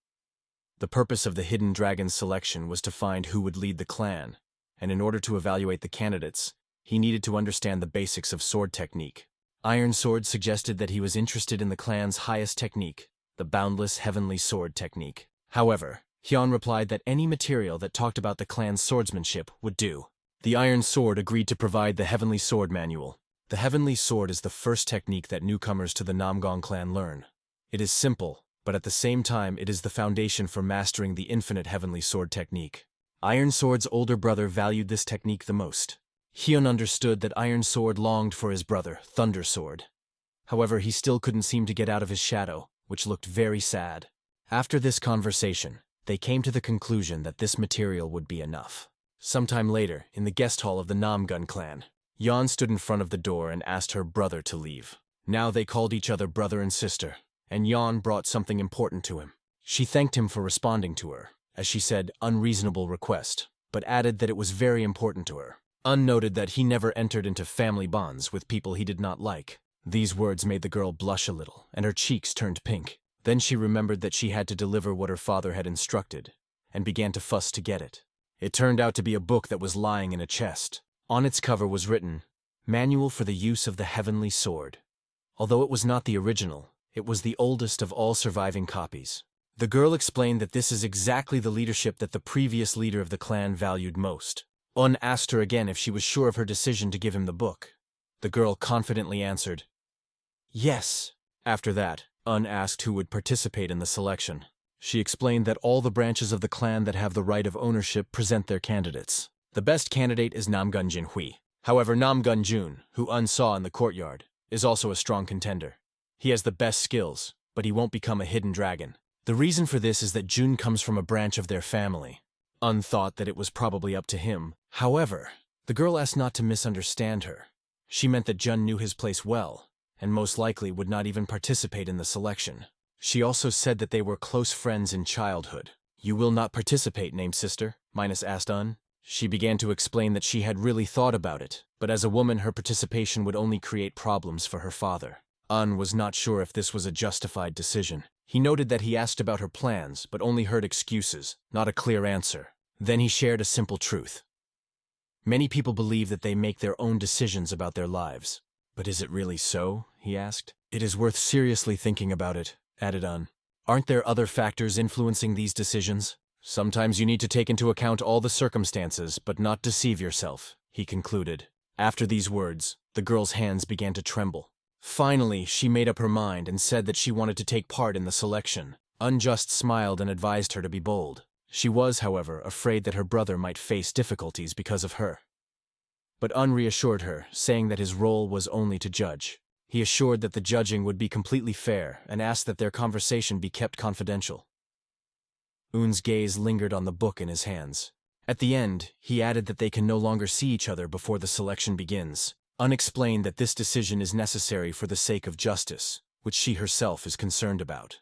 The purpose of the Hidden Dragon's selection was to find who would lead the clan, and in order to evaluate the candidates, he needed to understand the basics of sword technique. Iron Sword suggested that he was interested in the clan's highest technique, the Boundless Heavenly Sword technique. However, Hyun replied that any material that talked about the clan's swordsmanship would do. The Iron Sword agreed to provide the Heavenly Sword manual. The Heavenly Sword is the first technique that newcomers to the Namgang clan learn. It is simple, but at the same time it is the foundation for mastering the infinite Heavenly Sword technique. Iron Sword's older brother valued this technique the most. Hyun understood that Iron Sword longed for his brother, Thunder Sword. However, he still couldn't seem to get out of his shadow, which looked very sad. After this conversation, they came to the conclusion that this material would be enough. Sometime later, in the guest hall of the Namgun clan, Yeon stood in front of the door and asked her brother to leave. Now they called each other brother and sister, and Yeon brought something important to him. She thanked him for responding to her, as she said, unreasonable request, but added that it was very important to her. Noted that he never entered into family bonds with people he did not like. These words made the girl blush a little, and her cheeks turned pink. Then she remembered that she had to deliver what her father had instructed, and began to fuss to get it. It turned out to be a book that was lying in a chest. On its cover was written, Manual for the Use of the Heavenly Sword. Although it was not the original, it was the oldest of all surviving copies. The girl explained that this is exactly the leadership that the previous leader of the clan valued most. Asked her again if she was sure of her decision to give him the book. The girl confidently answered, yes. After that, asked who would participate in the selection. She explained that all the branches of the clan that have the right of ownership present their candidates. The best candidate is Namgun Jinhui. However, Namgun Jun, who saw in the courtyard, is also a strong contender. He has the best skills, but he won't become a hidden dragon. The reason for this is that Jun comes from a branch of their family. Thought that it was probably up to him. However, the girl asked not to misunderstand her. She meant that Jun knew his place well, and most likely would not even participate in the selection. She also said that they were close friends in childhood. You will not participate, named sister? Minus asked She began to explain that she had really thought about it, but as a woman her participation would only create problems for her father. Was not sure if this was a justified decision. He noted that he asked about her plans, but only heard excuses, not a clear answer. Then he shared a simple truth. Many people believe that they make their own decisions about their lives. But is it really so? He asked. It is worth seriously thinking about it, added Aren't there other factors influencing these decisions? Sometimes you need to take into account all the circumstances, but not deceive yourself, he concluded. After these words, the girl's hands began to tremble. Finally, she made up her mind and said that she wanted to take part in the selection. Just smiled and advised her to be bold. She was, however, afraid that her brother might face difficulties because of her. But reassured her, saying that his role was only to judge. He assured that the judging would be completely fair and asked that their conversation be kept confidential. Un's gaze lingered on the book in his hands. At the end, he added that they can no longer see each other before the selection begins. Explained that this decision is necessary for the sake of justice, which she herself is concerned about.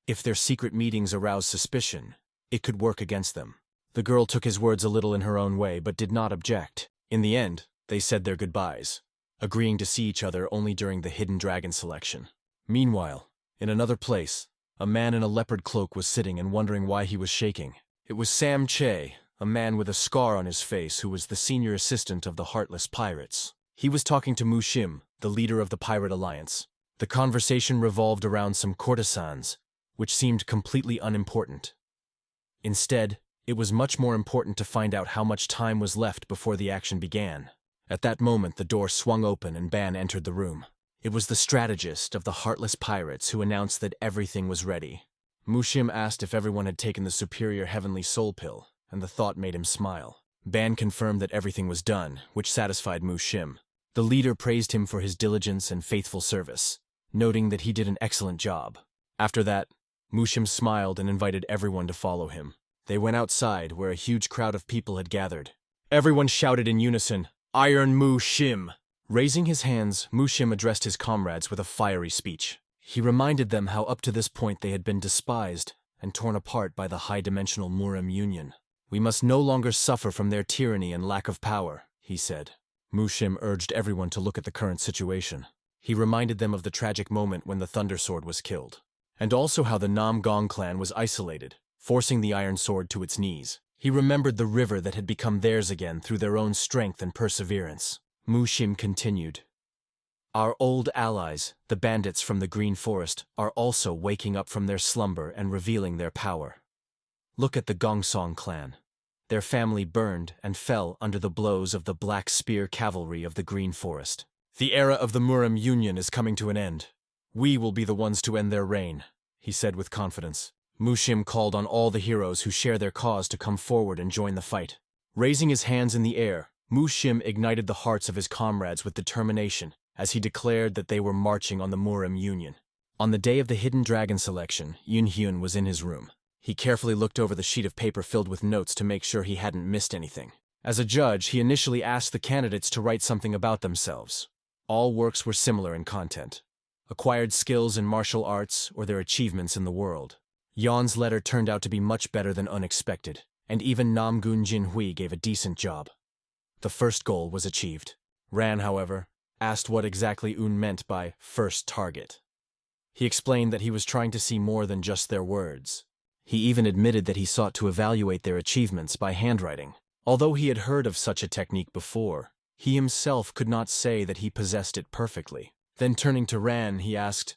If their secret meetings arouse suspicion, it could work against them. The girl took his words a little in her own way but did not object. In the end, they said their goodbyes, agreeing to see each other only during the Hidden Dragon selection. Meanwhile, in another place, a man in a leopard cloak was sitting and wondering why he was shaking. It was Sam Che, a man with a scar on his face who was the senior assistant of the Heartless Pirates. He was talking to Mu Shim, the leader of the Pirate Alliance. The conversation revolved around some courtesans, which seemed completely unimportant. Instead, it was much more important to find out how much time was left before the action began. At that moment, the door swung open and Ban entered the room. It was the strategist of the Heartless Pirates who announced that everything was ready. Mushim asked if everyone had taken the superior heavenly soul pill, and the thought made him smile. Ban confirmed that everything was done, which satisfied Mushim. The leader praised him for his diligence and faithful service, noting that he did an excellent job. After that, Mushim smiled and invited everyone to follow him. They went outside, where a huge crowd of people had gathered. Everyone shouted in unison, "Iron Mushim!" Raising his hands, Mushim addressed his comrades with a fiery speech. He reminded them how up to this point they had been despised and torn apart by the high-dimensional Murim Union. "We must no longer suffer from their tyranny and lack of power," he said. Mushim urged everyone to look at the current situation. He reminded them of the tragic moment when the Thunder Sword was killed, and also how the Nam Gong clan was isolated, forcing the Iron Sword to its knees. He remembered the river that had become theirs again through their own strength and perseverance. Mushim continued, "Our old allies, the bandits from the Green Forest, are also waking up from their slumber and revealing their power. Look at the Gongsong clan. Their family burned and fell under the blows of the Black Spear cavalry of the Green Forest. The era of the Murim Union is coming to an end. We will be the ones to end their reign," he said with confidence. Mushim called on all the heroes who share their cause to come forward and join the fight. Raising his hands in the air, Mushim ignited the hearts of his comrades with determination as he declared that they were marching on the Murim Union. On the day of the Hidden Dragon selection, Hyun was in his room. He carefully looked over the sheet of paper filled with notes to make sure he hadn't missed anything. As a judge, he initially asked the candidates to write something about themselves. All works were similar in content: acquired skills in martial arts or their achievements in the world. Yeon's letter turned out to be much better than unexpected, and even Namgun Jinhui gave a decent job. The first goal was achieved. Ran, however, asked what exactly Un meant by first target. He explained that he was trying to see more than just their words. He even admitted that he sought to evaluate their achievements by handwriting. Although he had heard of such a technique before, he himself could not say that he possessed it perfectly. Then turning to Ran, he asked,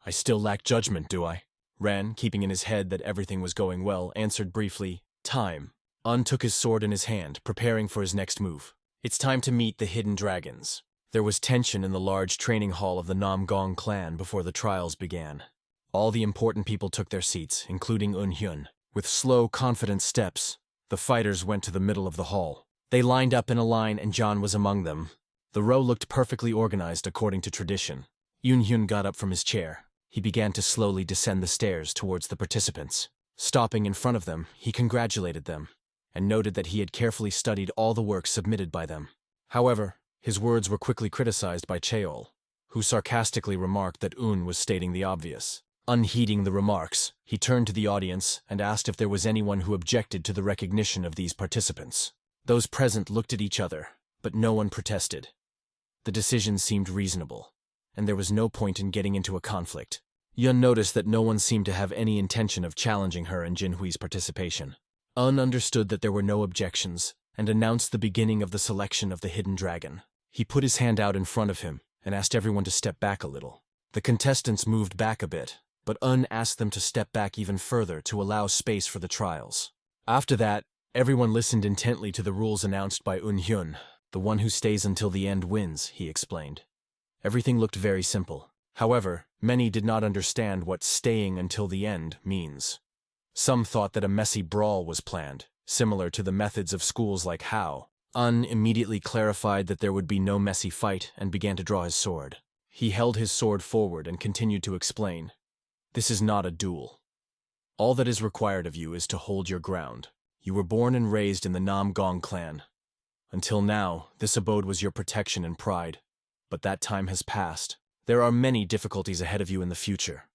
"I still lack judgment, do I?" Ran, keeping in his head that everything was going well, answered briefly, "Time." Un took his sword in his hand, preparing for his next move. It's time to meet the Hidden Dragons. There was tension in the large training hall of the Nam Gong clan before the trials began. All the important people took their seats, including Hyun. With slow, confident steps, the fighters went to the middle of the hall. They lined up in a line and John was among them. The row looked perfectly organized according to tradition. Hyun got up from his chair. He began to slowly descend the stairs towards the participants. Stopping in front of them, he congratulated them, and noted that he had carefully studied all the works submitted by them. However, his words were quickly criticized by Cheol, who sarcastically remarked that Un was stating the obvious. Unheeding the remarks, he turned to the audience and asked if there was anyone who objected to the recognition of these participants. Those present looked at each other, but no one protested. The decision seemed reasonable, and there was no point in getting into a conflict. Yun noticed that no one seemed to have any intention of challenging her and Jinhui's participation. Un understood that there were no objections, and announced the beginning of the selection of the Hidden Dragon. He put his hand out in front of him and asked everyone to step back a little. The contestants moved back a bit, but Un asked them to step back even further to allow space for the trials. After that, everyone listened intently to the rules announced by Hyun. "The one who stays until the end wins," he explained. Everything looked very simple. However, many did not understand what "staying until the end" means. Some thought that a messy brawl was planned, similar to the methods of schools like How. Un immediately clarified that there would be no messy fight and began to draw his sword. He held his sword forward and continued to explain, "This is not a duel. All that is required of you is to hold your ground. You were born and raised in the Nam Gong clan. Until now, this abode was your protection and pride. But that time has passed. There are many difficulties ahead of you in the future.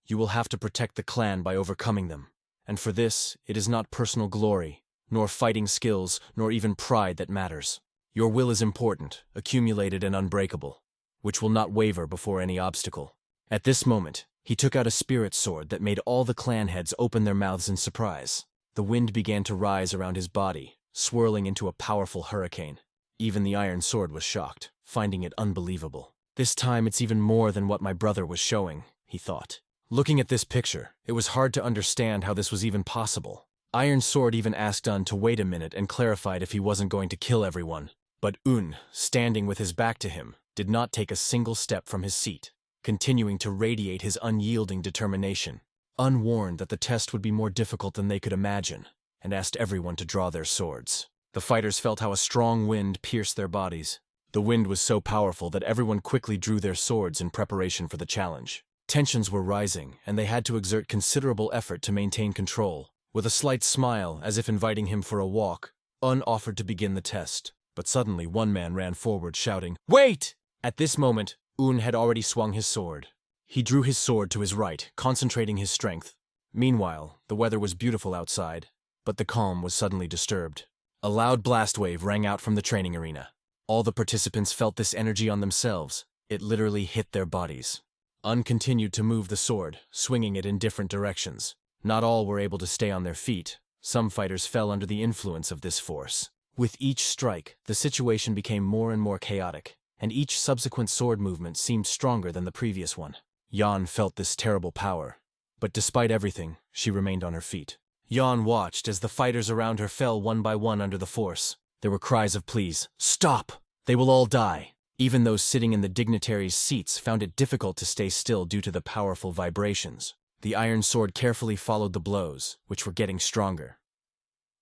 You will have to protect the clan by overcoming them. And for this, it is not personal glory, nor fighting skills, nor even pride that matters. Your will is important, accumulated and unbreakable, which will not waver before any obstacle." At this moment, he took out a spirit sword that made all the clan heads open their mouths in surprise. The wind began to rise around his body, swirling into a powerful hurricane. Even the iron sword was shocked, finding it unbelievable. "This time it's even more than what my brother was showing," he thought. Looking at this picture, it was hard to understand how this was even possible. Iron Sword even asked Un to wait a minute and clarified if he wasn't going to kill everyone, But Un, standing with his back to him, did not take a single step from his seat, continuing to radiate his unyielding determination. Un warned that the test would be more difficult than they could imagine, and asked everyone to draw their swords. The fighters felt how a strong wind pierced their bodies. The wind was so powerful that everyone quickly drew their swords in preparation for the challenge. Tensions were rising, and they had to exert considerable effort to maintain control. With a slight smile, as if inviting him for a walk, Un offered to begin the test. But suddenly one man ran forward, shouting, "Wait!" At this moment, Un had already swung his sword. He drew his sword to his right, concentrating his strength. Meanwhile, the weather was beautiful outside, but the calm was suddenly disturbed. A loud blast wave rang out from the training arena. All the participants felt this energy on themselves. It literally hit their bodies. Un continued to move the sword, swinging it in different directions. Not all were able to stay on their feet. Some fighters fell under the influence of this force. With each strike, the situation became more and more chaotic, and each subsequent sword movement seemed stronger than the previous one. Yan felt this terrible power, but despite everything, she remained on her feet. Yan watched as the fighters around her fell one by one under the force. There were cries of pleas. "Stop! They will all die!" Even those sitting in the dignitaries' seats found it difficult to stay still due to the powerful vibrations. The iron sword carefully followed the blows, which were getting stronger.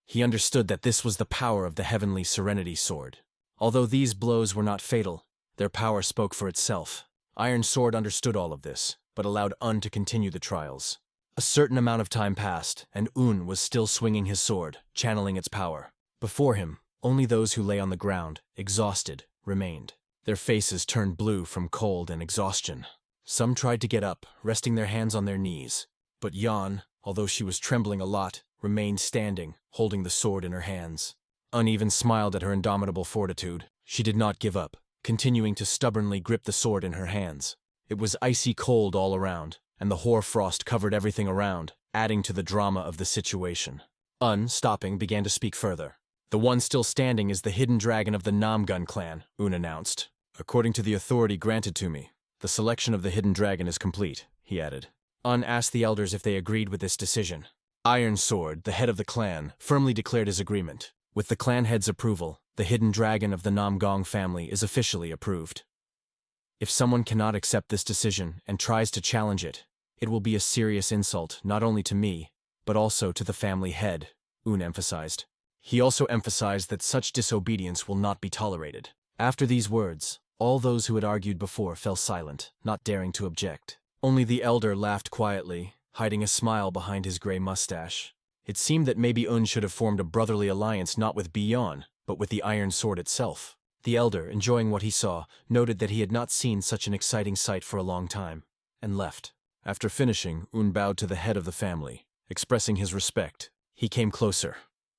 He understood that this was the power of the heavenly Serenity Sword. Although these blows were not fatal, their power spoke for itself. Iron Sword understood all of this, but allowed Un to continue the trials. A certain amount of time passed, and Un was still swinging his sword, channeling its power. Before him, only those who lay on the ground, exhausted, remained. Their faces turned blue from cold and exhaustion. Some tried to get up, resting their hands on their knees. But Yan, although she was trembling a lot, remained standing, holding the sword in her hands. Un even smiled at her indomitable fortitude. She did not give up, continuing to stubbornly grip the sword in her hands. It was icy cold all around, and the hoarfrost covered everything around, adding to the drama of the situation. Un, stopping, began to speak further. "The one still standing is the hidden dragon of the Namgun clan," Un announced. "According to the authority granted to me, the selection of the hidden dragon is complete," he added. Un asked the elders if they agreed with this decision. Iron Sword, the head of the clan, firmly declared his agreement. With the clan head's approval, the hidden dragon of the Namgong family is officially approved. If someone cannot accept this decision and tries to challenge it, it will be a serious insult not only to me, but also to the family head, Un emphasized. He also emphasized that such disobedience will not be tolerated. After these words, all those who had argued before fell silent, not daring to object. Only the elder laughed quietly, hiding a smile behind his gray mustache. It seemed that maybe Un should have formed a brotherly alliance not with Beyond, but with the Iron Sword itself. The elder, enjoying what he saw, noted that he had not seen such an exciting sight for a long time, and left. After finishing, Un bowed to the head of the family, expressing his respect. He came closer,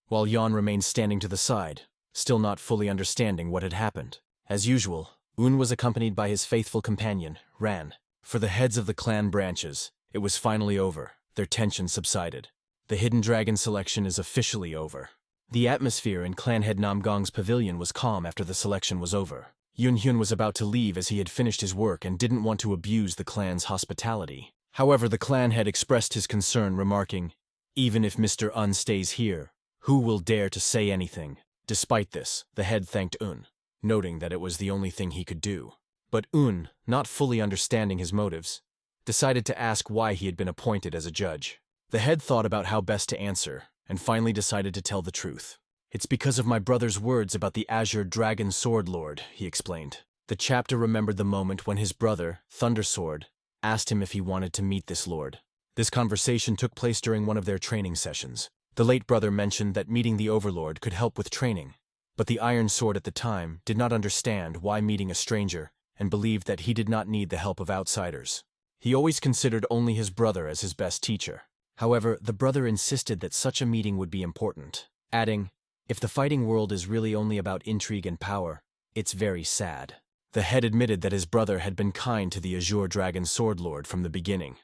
while Yan remained standing to the side, still not fully understanding what had happened. As usual, Un was accompanied by his faithful companion, Ran. For the heads of the clan branches, it was finally over. Their tension subsided. The hidden dragon selection is officially over. The atmosphere in Clan Head Namgong's pavilion was calm after the selection was over. Hyun was about to leave as he had finished his work and didn't want to abuse the clan's hospitality. However, the clan head expressed his concern, remarking, "Even if Mr. Un stays here, who will dare to say anything?" Despite this, the head thanked Un, noting that it was the only thing he could do. But Un, not fully understanding his motives, decided to ask why he had been appointed as a judge. The head thought about how best to answer, and finally decided to tell the truth. "It's because of my brother's words about the Azure Dragon Sword Lord," he explained. The chapter remembered the moment when his brother, Thundersword, asked him if he wanted to meet this lord. This conversation took place during one of their training sessions. The late brother mentioned that meeting the Overlord could help with training, but the Iron Sword at the time did not understand why meeting a stranger and believed that he did not need the help of outsiders. He always considered only his brother as his best teacher. However, the brother insisted that such a meeting would be important, adding, "If the fighting world is really only about intrigue and power, it's very sad." The head admitted that his brother had been kind to the Azure Dragon Sword Lord from the beginning.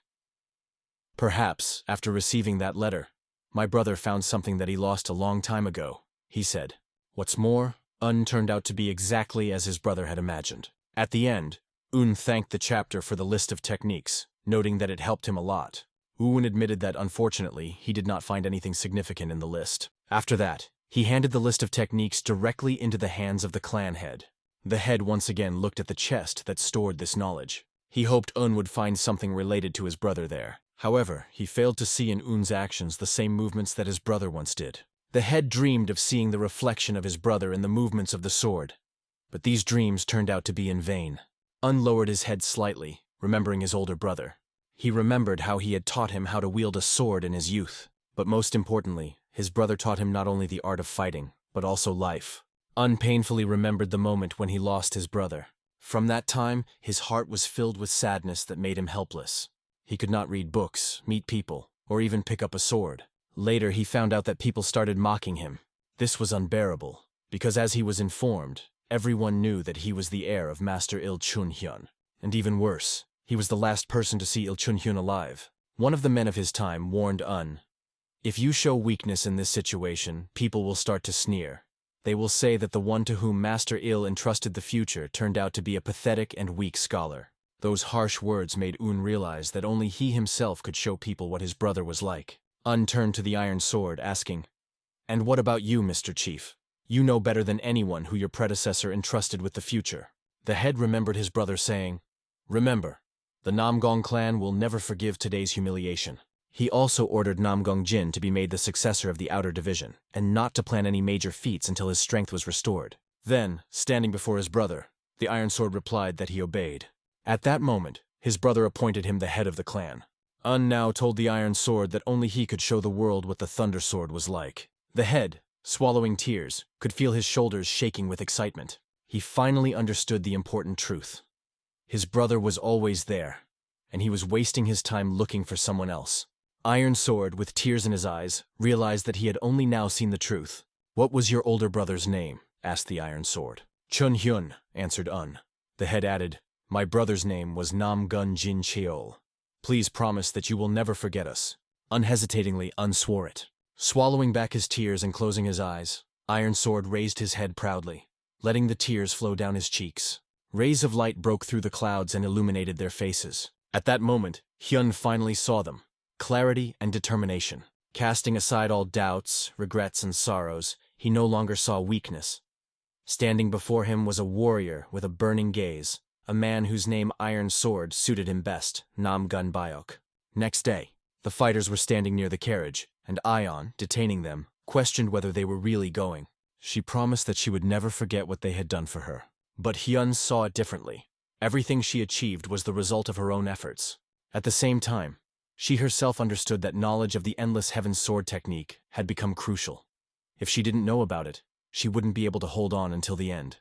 "Perhaps, after receiving that letter, my brother found something that he lost a long time ago," he said. What's more, Un turned out to be exactly as his brother had imagined. At the end, Un thanked the chapter for the list of techniques, noting that it helped him a lot. Un admitted that, unfortunately, he did not find anything significant in the list. After that, He handed the list of techniques directly into the hands of the clan head. The head once again looked at the chest that stored this knowledge. He hoped Un would find something related to his brother there. However, he failed to see in Un's actions the same movements that his brother once did. The head dreamed of seeing the reflection of his brother in the movements of the sword. But these dreams turned out to be in vain. Un lowered his head slightly, remembering his older brother. He remembered how he had taught him how to wield a sword in his youth. But most importantly, his brother taught him not only the art of fighting, but also life. Un painfully remembered the moment when he lost his brother. From that time, his heart was filled with sadness that made him helpless. He could not read books, meet people, or even pick up a sword. Later, he found out that people started mocking him. This was unbearable, because as he was informed, everyone knew that he was the heir of Master Il Chun-hyun. And even worse, he was the last person to see Il Chun-hyun alive. One of the men of his time warned Un, "If you show weakness in this situation, people will start to sneer. They will say that the one to whom Master Il entrusted the future turned out to be a pathetic and weak scholar." Those harsh words made Un realize that only he himself could show people what his brother was like. Un turned to the iron sword, asking, "And what about you, Mr. Chief? You know better than anyone who your predecessor entrusted with the future." The head remembered his brother saying, "Remember, the Namgong clan will never forgive today's humiliation." He also ordered Namgong Jin to be made the successor of the outer division, and not to plan any major feats until his strength was restored. Then, standing before his brother, the iron sword replied that he obeyed. At that moment, his brother appointed him the head of the clan. Un now told the iron sword that only he could show the world what the thunder sword was like. The head, swallowing tears, could feel his shoulders shaking with excitement. He finally understood the important truth. His brother was always there, and he was wasting his time looking for someone else. Iron Sword, with tears in his eyes, realized that he had only now seen the truth. "What was your older brother's name?" asked the Iron Sword. "Chun-hyun," answered Un. The head added, "My brother's name was Nam-gun Jin Cheol. Please promise that you will never forget us." Unhesitatingly, Un swore it. Swallowing back his tears and closing his eyes, Iron Sword raised his head proudly, letting the tears flow down his cheeks. Rays of light broke through the clouds and illuminated their faces. At that moment, Hyun finally saw them. Clarity and determination. Casting aside all doubts, regrets, and sorrows, he no longer saw weakness. Standing before him was a warrior with a burning gaze, a man whose name Iron Sword suited him best, Nam-gun Byok. Next day, the fighters were standing near the carriage, and Ion, detaining them, questioned whether they were really going. She promised that she would never forget what they had done for her. But Hyun saw it differently. Everything she achieved was the result of her own efforts. At the same time, she herself understood that knowledge of the Endless Heaven Sword technique had become crucial. If she didn't know about it, she wouldn't be able to hold on until the end.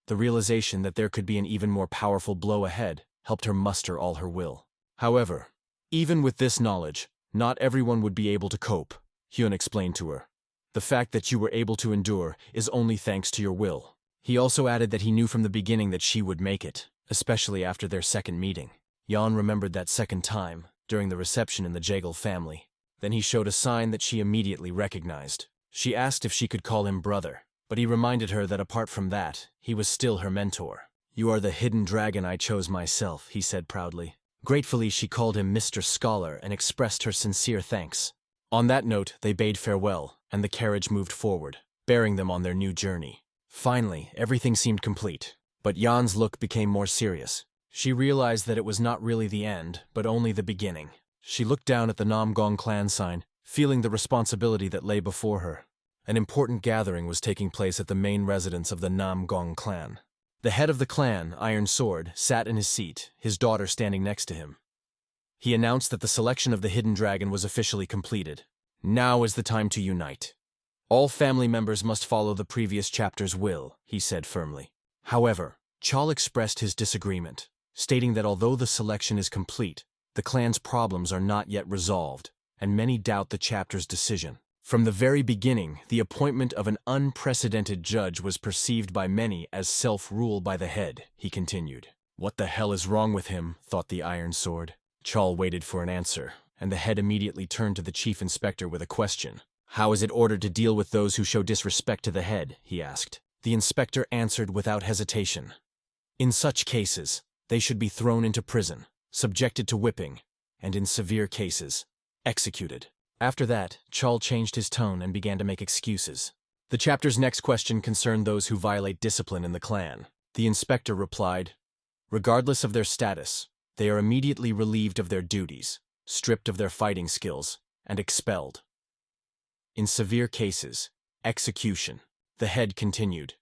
The realization that there could be an even more powerful blow ahead helped her muster all her will. However, even with this knowledge, not everyone would be able to cope, Hyun explained to her. The fact that you were able to endure is only thanks to your will. He also added that he knew from the beginning that she would make it, especially after their second meeting. Yeon remembered that second time, during the reception in the Jaegel family. Then he showed a sign that she immediately recognized. She asked if she could call him brother, but he reminded her that apart from that, he was still her mentor. "You are the hidden dragon I chose myself," he said proudly. Gratefully, she called him Mr. Scholar and expressed her sincere thanks. On that note, they bade farewell, and the carriage moved forward, bearing them on their new journey. Finally, everything seemed complete, but Yeon's look became more serious. She realized that it was not really the end, but only the beginning. She looked down at the Namgong clan sign, feeling the responsibility that lay before her. An important gathering was taking place at the main residence of the Namgong clan. The head of the clan, Iron Sword, sat in his seat, his daughter standing next to him. He announced that the selection of the hidden dragon was officially completed. "Now is the time to unite. All family members must follow the previous chapter's will," he said firmly. However, Chol expressed his disagreement, stating that although the selection is complete, the clan's problems are not yet resolved, and many doubt the chapter's decision. From the very beginning, the appointment of an unprecedented judge was perceived by many as self-rule by the head, he continued. "What the hell is wrong with him?" thought the Iron Sword. Chol waited for an answer, and the head immediately turned to the chief inspector with a question. "How is it ordered to deal with those who show disrespect to the head?" he asked. The inspector answered without hesitation. "In such cases, they should be thrown into prison, subjected to whipping, and in severe cases, executed." After that, Chol changed his tone and began to make excuses. The chapter's next question concerned those who violate discipline in the clan. The inspector replied, regardless of their status, they are immediately relieved of their duties, stripped of their fighting skills, and expelled. In severe cases, execution. The head continued.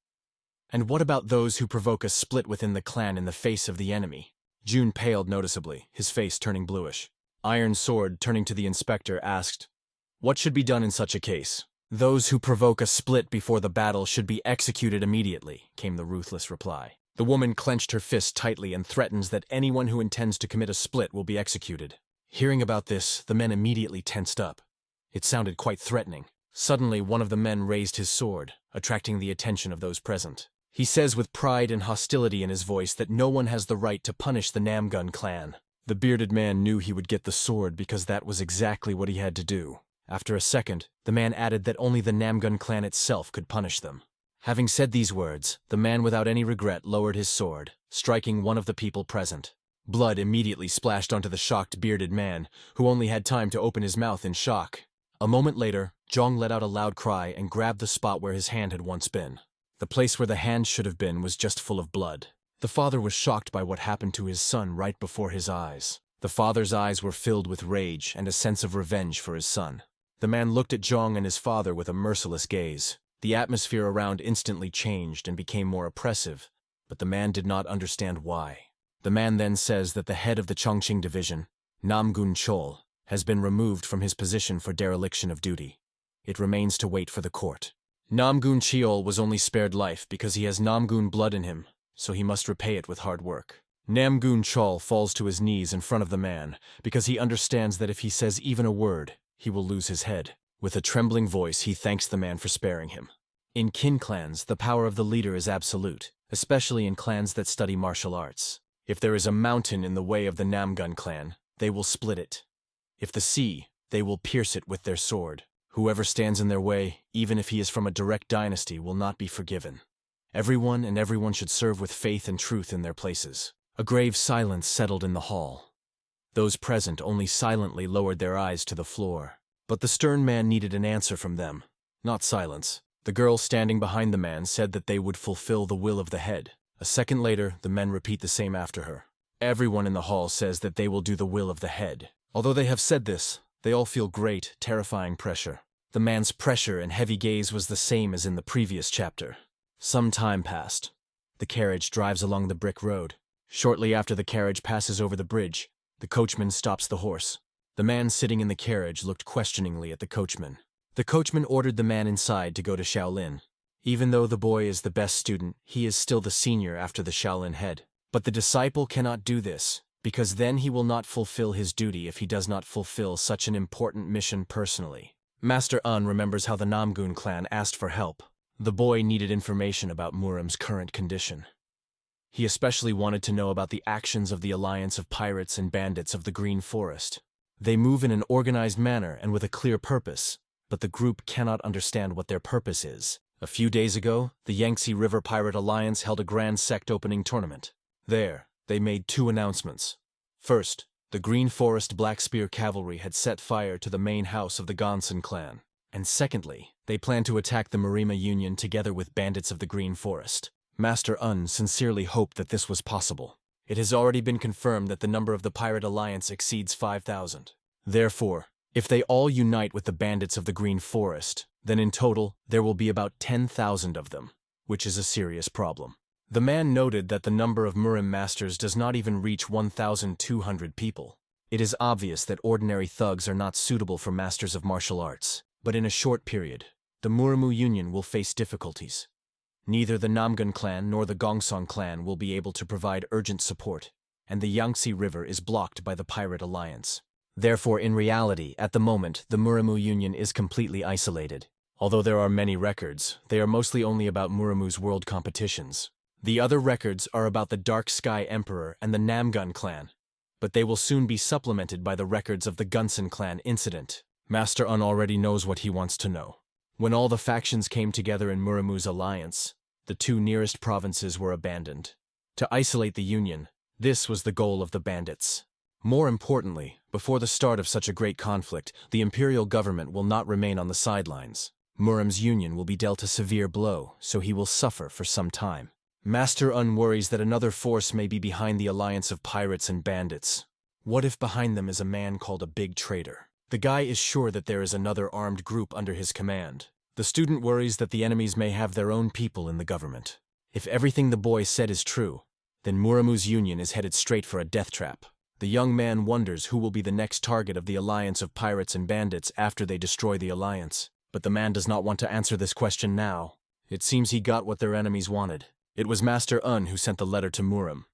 And what about those who provoke a split within the clan in the face of the enemy? Jun paled noticeably, his face turning bluish. Iron Sword, turning to the inspector, asked, what should be done in such a case? Those who provoke a split before the battle should be executed immediately, came the ruthless reply. The woman clenched her fist tightly and threatens that anyone who intends to commit a split will be executed. Hearing about this, the men immediately tensed up. It sounded quite threatening. Suddenly, one of the men raised his sword, attracting the attention of those present. He says with pride and hostility in his voice that no one has the right to punish the Namgun clan. The bearded man knew he would get the sword because that was exactly what he had to do. After a second, the man added that only the Namgun clan itself could punish them. Having said these words, the man without any regret lowered his sword, striking one of the people present. Blood immediately splashed onto the shocked bearded man, who only had time to open his mouth in shock. A moment later, Zhong let out a loud cry and grabbed the spot where his hand had once been. The place where the hand should have been was just full of blood. The father was shocked by what happened to his son right before his eyes. The father's eyes were filled with rage and a sense of revenge for his son. The man looked at Zhong and his father with a merciless gaze. The atmosphere around instantly changed and became more oppressive, but the man did not understand why. The man then says that the head of the Chongqing division, Namgun Chol, has been removed from his position for dereliction of duty. It remains to wait for the court. Namgun Cheol was only spared life because he has Namgun blood in him, so he must repay it with hard work. Namgun Chol falls to his knees in front of the man because he understands that if he says even a word, he will lose his head. With a trembling voice, he thanks the man for sparing him. In kin clans, the power of the leader is absolute, especially in clans that study martial arts. If there is a mountain in the way of the Namgun clan, they will split it. If the sea, they will pierce it with their sword. Whoever stands in their way, even if he is from a direct dynasty, will not be forgiven. Everyone should serve with faith and truth in their places. A grave silence settled in the hall. Those present only silently lowered their eyes to the floor. But the stern man needed an answer from them, not silence. The girl standing behind the man said that they would fulfill the will of the head. A second later, the men repeat the same after her. Everyone in the hall says that they will do the will of the head. Although they have said this, they all feel great, terrifying pressure. The man's pressure and heavy gaze was the same as in the previous chapter. Some time passed. The carriage drives along the brick road. Shortly after the carriage passes over the bridge, the coachman stops the horse. The man sitting in the carriage looked questioningly at the coachman. The coachman ordered the man inside to go to Shaolin. Even though the boy is the best student, he is still the senior after the Shaolin head. But the disciple cannot do this, because then he will not fulfill his duty if he does not fulfill such an important mission personally. Master Un remembers how the Namgun clan asked for help. The boy needed information about Murim's current condition. He especially wanted to know about the actions of the alliance of pirates and bandits of the Green Forest. They move in an organized manner and with a clear purpose, but the group cannot understand what their purpose is. A few days ago, the Yangze River Pirate Alliance held a grand sect opening tournament. There, they made two announcements. First, the Green Forest Black Spear Cavalry had set fire to the main house of the Gonsan clan. And secondly, they planned to attack the Murim Union together with bandits of the Green Forest. Master Un sincerely hoped that this was possible. It has already been confirmed that the number of the Pirate Alliance exceeds 5,000. Therefore, if they all unite with the bandits of the Green Forest, then in total, there will be about 10,000 of them, which is a serious problem. The man noted that the number of Murim masters does not even reach 1,200 people. It is obvious that ordinary thugs are not suitable for masters of martial arts, but in a short period, the Murim Union will face difficulties. Neither the Namgun clan nor the Gongsong clan will be able to provide urgent support, and the Yangtze River is blocked by the Pirate Alliance. Therefore, in reality, at the moment, the Murim Union is completely isolated. Although there are many records, they are mostly only about Murimu's world competitions. The other records are about the Dark Sky Emperor and the Namgun clan, but they will soon be supplemented by the records of the Gunsan clan incident. Master Un already knows what he wants to know. When all the factions came together in Murimu's alliance, the two nearest provinces were abandoned. To isolate the Union, this was the goal of the bandits. More importantly, before the start of such a great conflict, the imperial government will not remain on the sidelines. Murim's union will be dealt a severe blow, so he will suffer for some time. Master Un worries that another force may be behind the alliance of pirates and bandits. What if behind them is a man called a big traitor? The guy is sure that there is another armed group under his command. The student worries that the enemies may have their own people in the government. If everything the boy said is true, then Murimu's union is headed straight for a death trap. The young man wonders who will be the next target of the alliance of pirates and bandits after they destroy the alliance. But the man does not want to answer this question now. It seems he got what their enemies wanted. It was Master Un who sent the letter to Murim.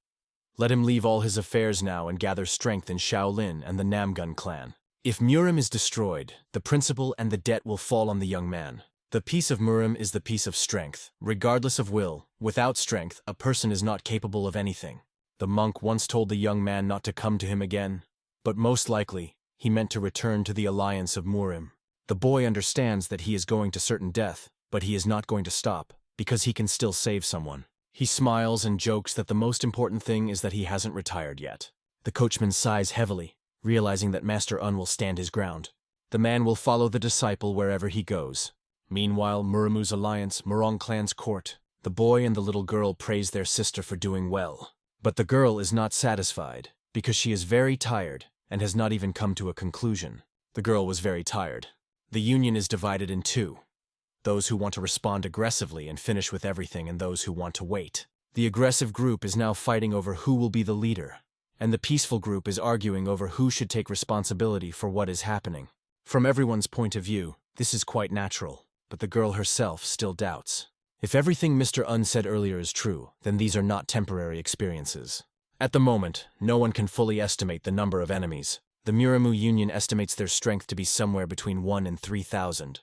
Let him leave all his affairs now and gather strength in Shaolin and the Namgun clan. If Murim is destroyed, the principal and the debt will fall on the young man. The peace of Murim is the peace of strength. Regardless of will, without strength, a person is not capable of anything. The monk once told the young man not to come to him again, but most likely, he meant to return to the alliance of Murim. The boy understands that he is going to certain death, but he is not going to stop, because he can still save someone. He smiles and jokes that the most important thing is that he hasn't retired yet. The coachman sighs heavily, realizing that Master Un will stand his ground. The man will follow the disciple wherever he goes. Meanwhile, Murimu's alliance, Murang clan's court. The boy and the little girl praise their sister for doing well. But the girl is not satisfied, because she is very tired and has not even come to a conclusion. The girl was very tired. The union is divided in two. Those who want to respond aggressively and finish with everything and those who want to wait. The aggressive group is now fighting over who will be the leader, and the peaceful group is arguing over who should take responsibility for what is happening. From everyone's point of view, this is quite natural, but the girl herself still doubts. If everything Mr. Un said earlier is true, then these are not temporary experiences. At the moment, no one can fully estimate the number of enemies. The Murimu Union estimates their strength to be somewhere between 1,000 and 3,000.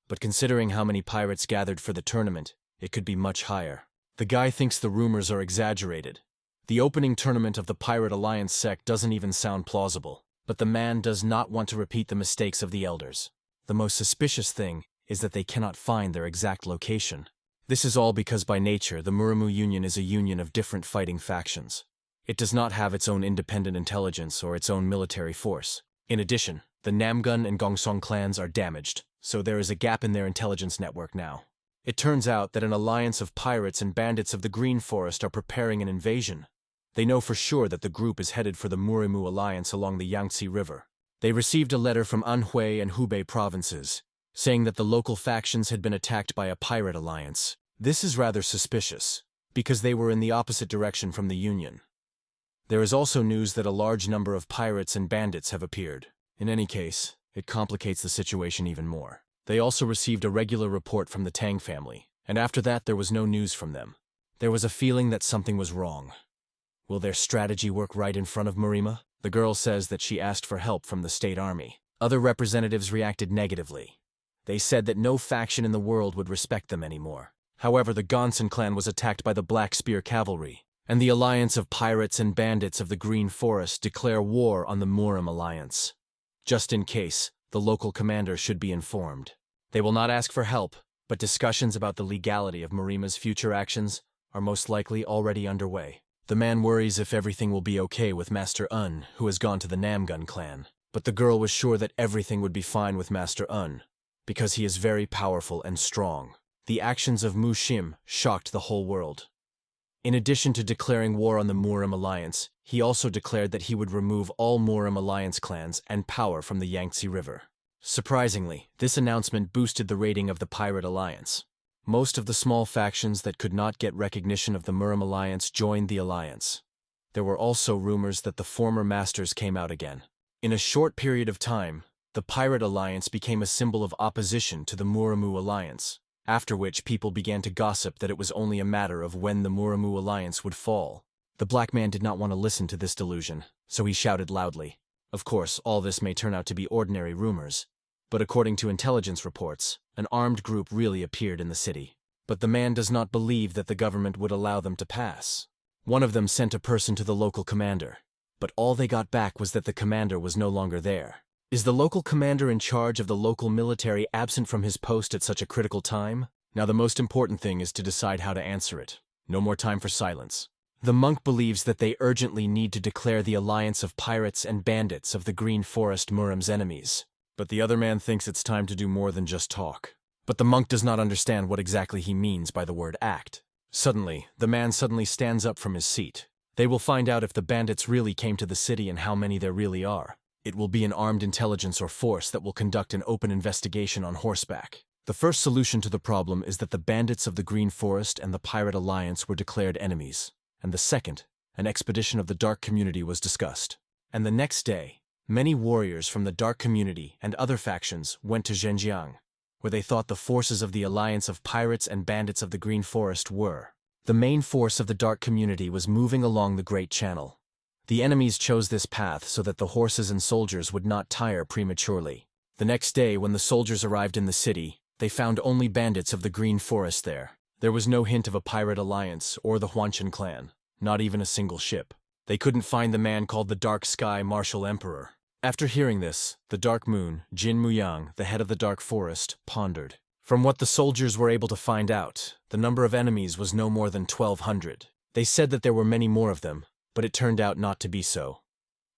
But considering how many pirates gathered for the tournament, it could be much higher. The guy thinks the rumors are exaggerated. The opening tournament of the Pirate Alliance sect doesn't even sound plausible. But the man does not want to repeat the mistakes of the elders. The most suspicious thing is that they cannot find their exact location. This is all because by nature, the Murimu Union is a union of different fighting factions. It does not have its own independent intelligence or its own military force. In addition, the Namgun and Gongsong clans are damaged, so there is a gap in their intelligence network now. It turns out that an alliance of pirates and bandits of the Green Forest are preparing an invasion. They know for sure that the group is headed for the Murimu Alliance along the Yangze River. They received a letter from Anhui and Hubei provinces, saying that the local factions had been attacked by a pirate alliance. This is rather suspicious, because they were in the opposite direction from the Union. There is also news that a large number of pirates and bandits have appeared. In any case, it complicates the situation even more. They also received a regular report from the Tang family, and after that there was no news from them. There was a feeling that something was wrong. Will their strategy work right in front of Murima? The girl says that she asked for help from the state army. Other representatives reacted negatively. They said that no faction in the world would respect them anymore. However, the Gonsan clan was attacked by the Black Spear Cavalry, and the alliance of pirates and bandits of the Green Forest declare war on the Murim Alliance. Just in case, the local commander should be informed. They will not ask for help, but discussions about the legality of Murima's future actions are most likely already underway. The man worries if everything will be okay with Master Un, who has gone to the Namgun clan. But the girl was sure that everything would be fine with Master Un, because he is very powerful and strong. The actions of Mu Shim shocked the whole world. In addition to declaring war on the Murim Alliance, he also declared that he would remove all Murim Alliance clans and power from the Yangtze River. Surprisingly, this announcement boosted the rating of the Pirate Alliance. Most of the small factions that could not get recognition of the Murim Alliance joined the alliance. There were also rumors that the former masters came out again. In a short period of time, the Pirate Alliance became a symbol of opposition to the Murimu Alliance, after which people began to gossip that it was only a matter of when the Murimu Alliance would fall. The black man did not want to listen to this delusion, so he shouted loudly. Of course, all this may turn out to be ordinary rumors, but according to intelligence reports, an armed group really appeared in the city. But the man does not believe that the government would allow them to pass. One of them sent a person to the local commander, but all they got back was that the commander was no longer there. Is the local commander in charge of the local military absent from his post at such a critical time? Now the most important thing is to decide how to answer it. No more time for silence. The monk believes that they urgently need to declare the alliance of pirates and bandits of the Green Forest Murim's enemies. But the other man thinks it's time to do more than just talk. But the monk does not understand what exactly he means by the word act. Suddenly, the man stands up from his seat. They will find out if the bandits really came to the city and how many there really are. It will be an armed intelligence or force that will conduct an open investigation on horseback. The first solution to the problem is that the bandits of the Green Forest and the Pirate Alliance were declared enemies. And the second, an expedition of the Dark Community was discussed. And the next day, many warriors from the Dark Community and other factions went to Zhenjiang, where they thought the forces of the alliance of pirates and bandits of the Green Forest were. The main force of the Dark Community was moving along the Great Channel. The enemies chose this path so that the horses and soldiers would not tire prematurely. The next day, when the soldiers arrived in the city, they found only bandits of the Green Forest there. There was no hint of a pirate alliance or the Huanchan clan, not even a single ship. They couldn't find the man called the Dark Sky Martial Emperor. After hearing this, the Dark Moon, Jin Muyang, the head of the Dark Forest, pondered. From what the soldiers were able to find out, the number of enemies was no more than 1,200. They said that there were many more of them, but it turned out not to be so.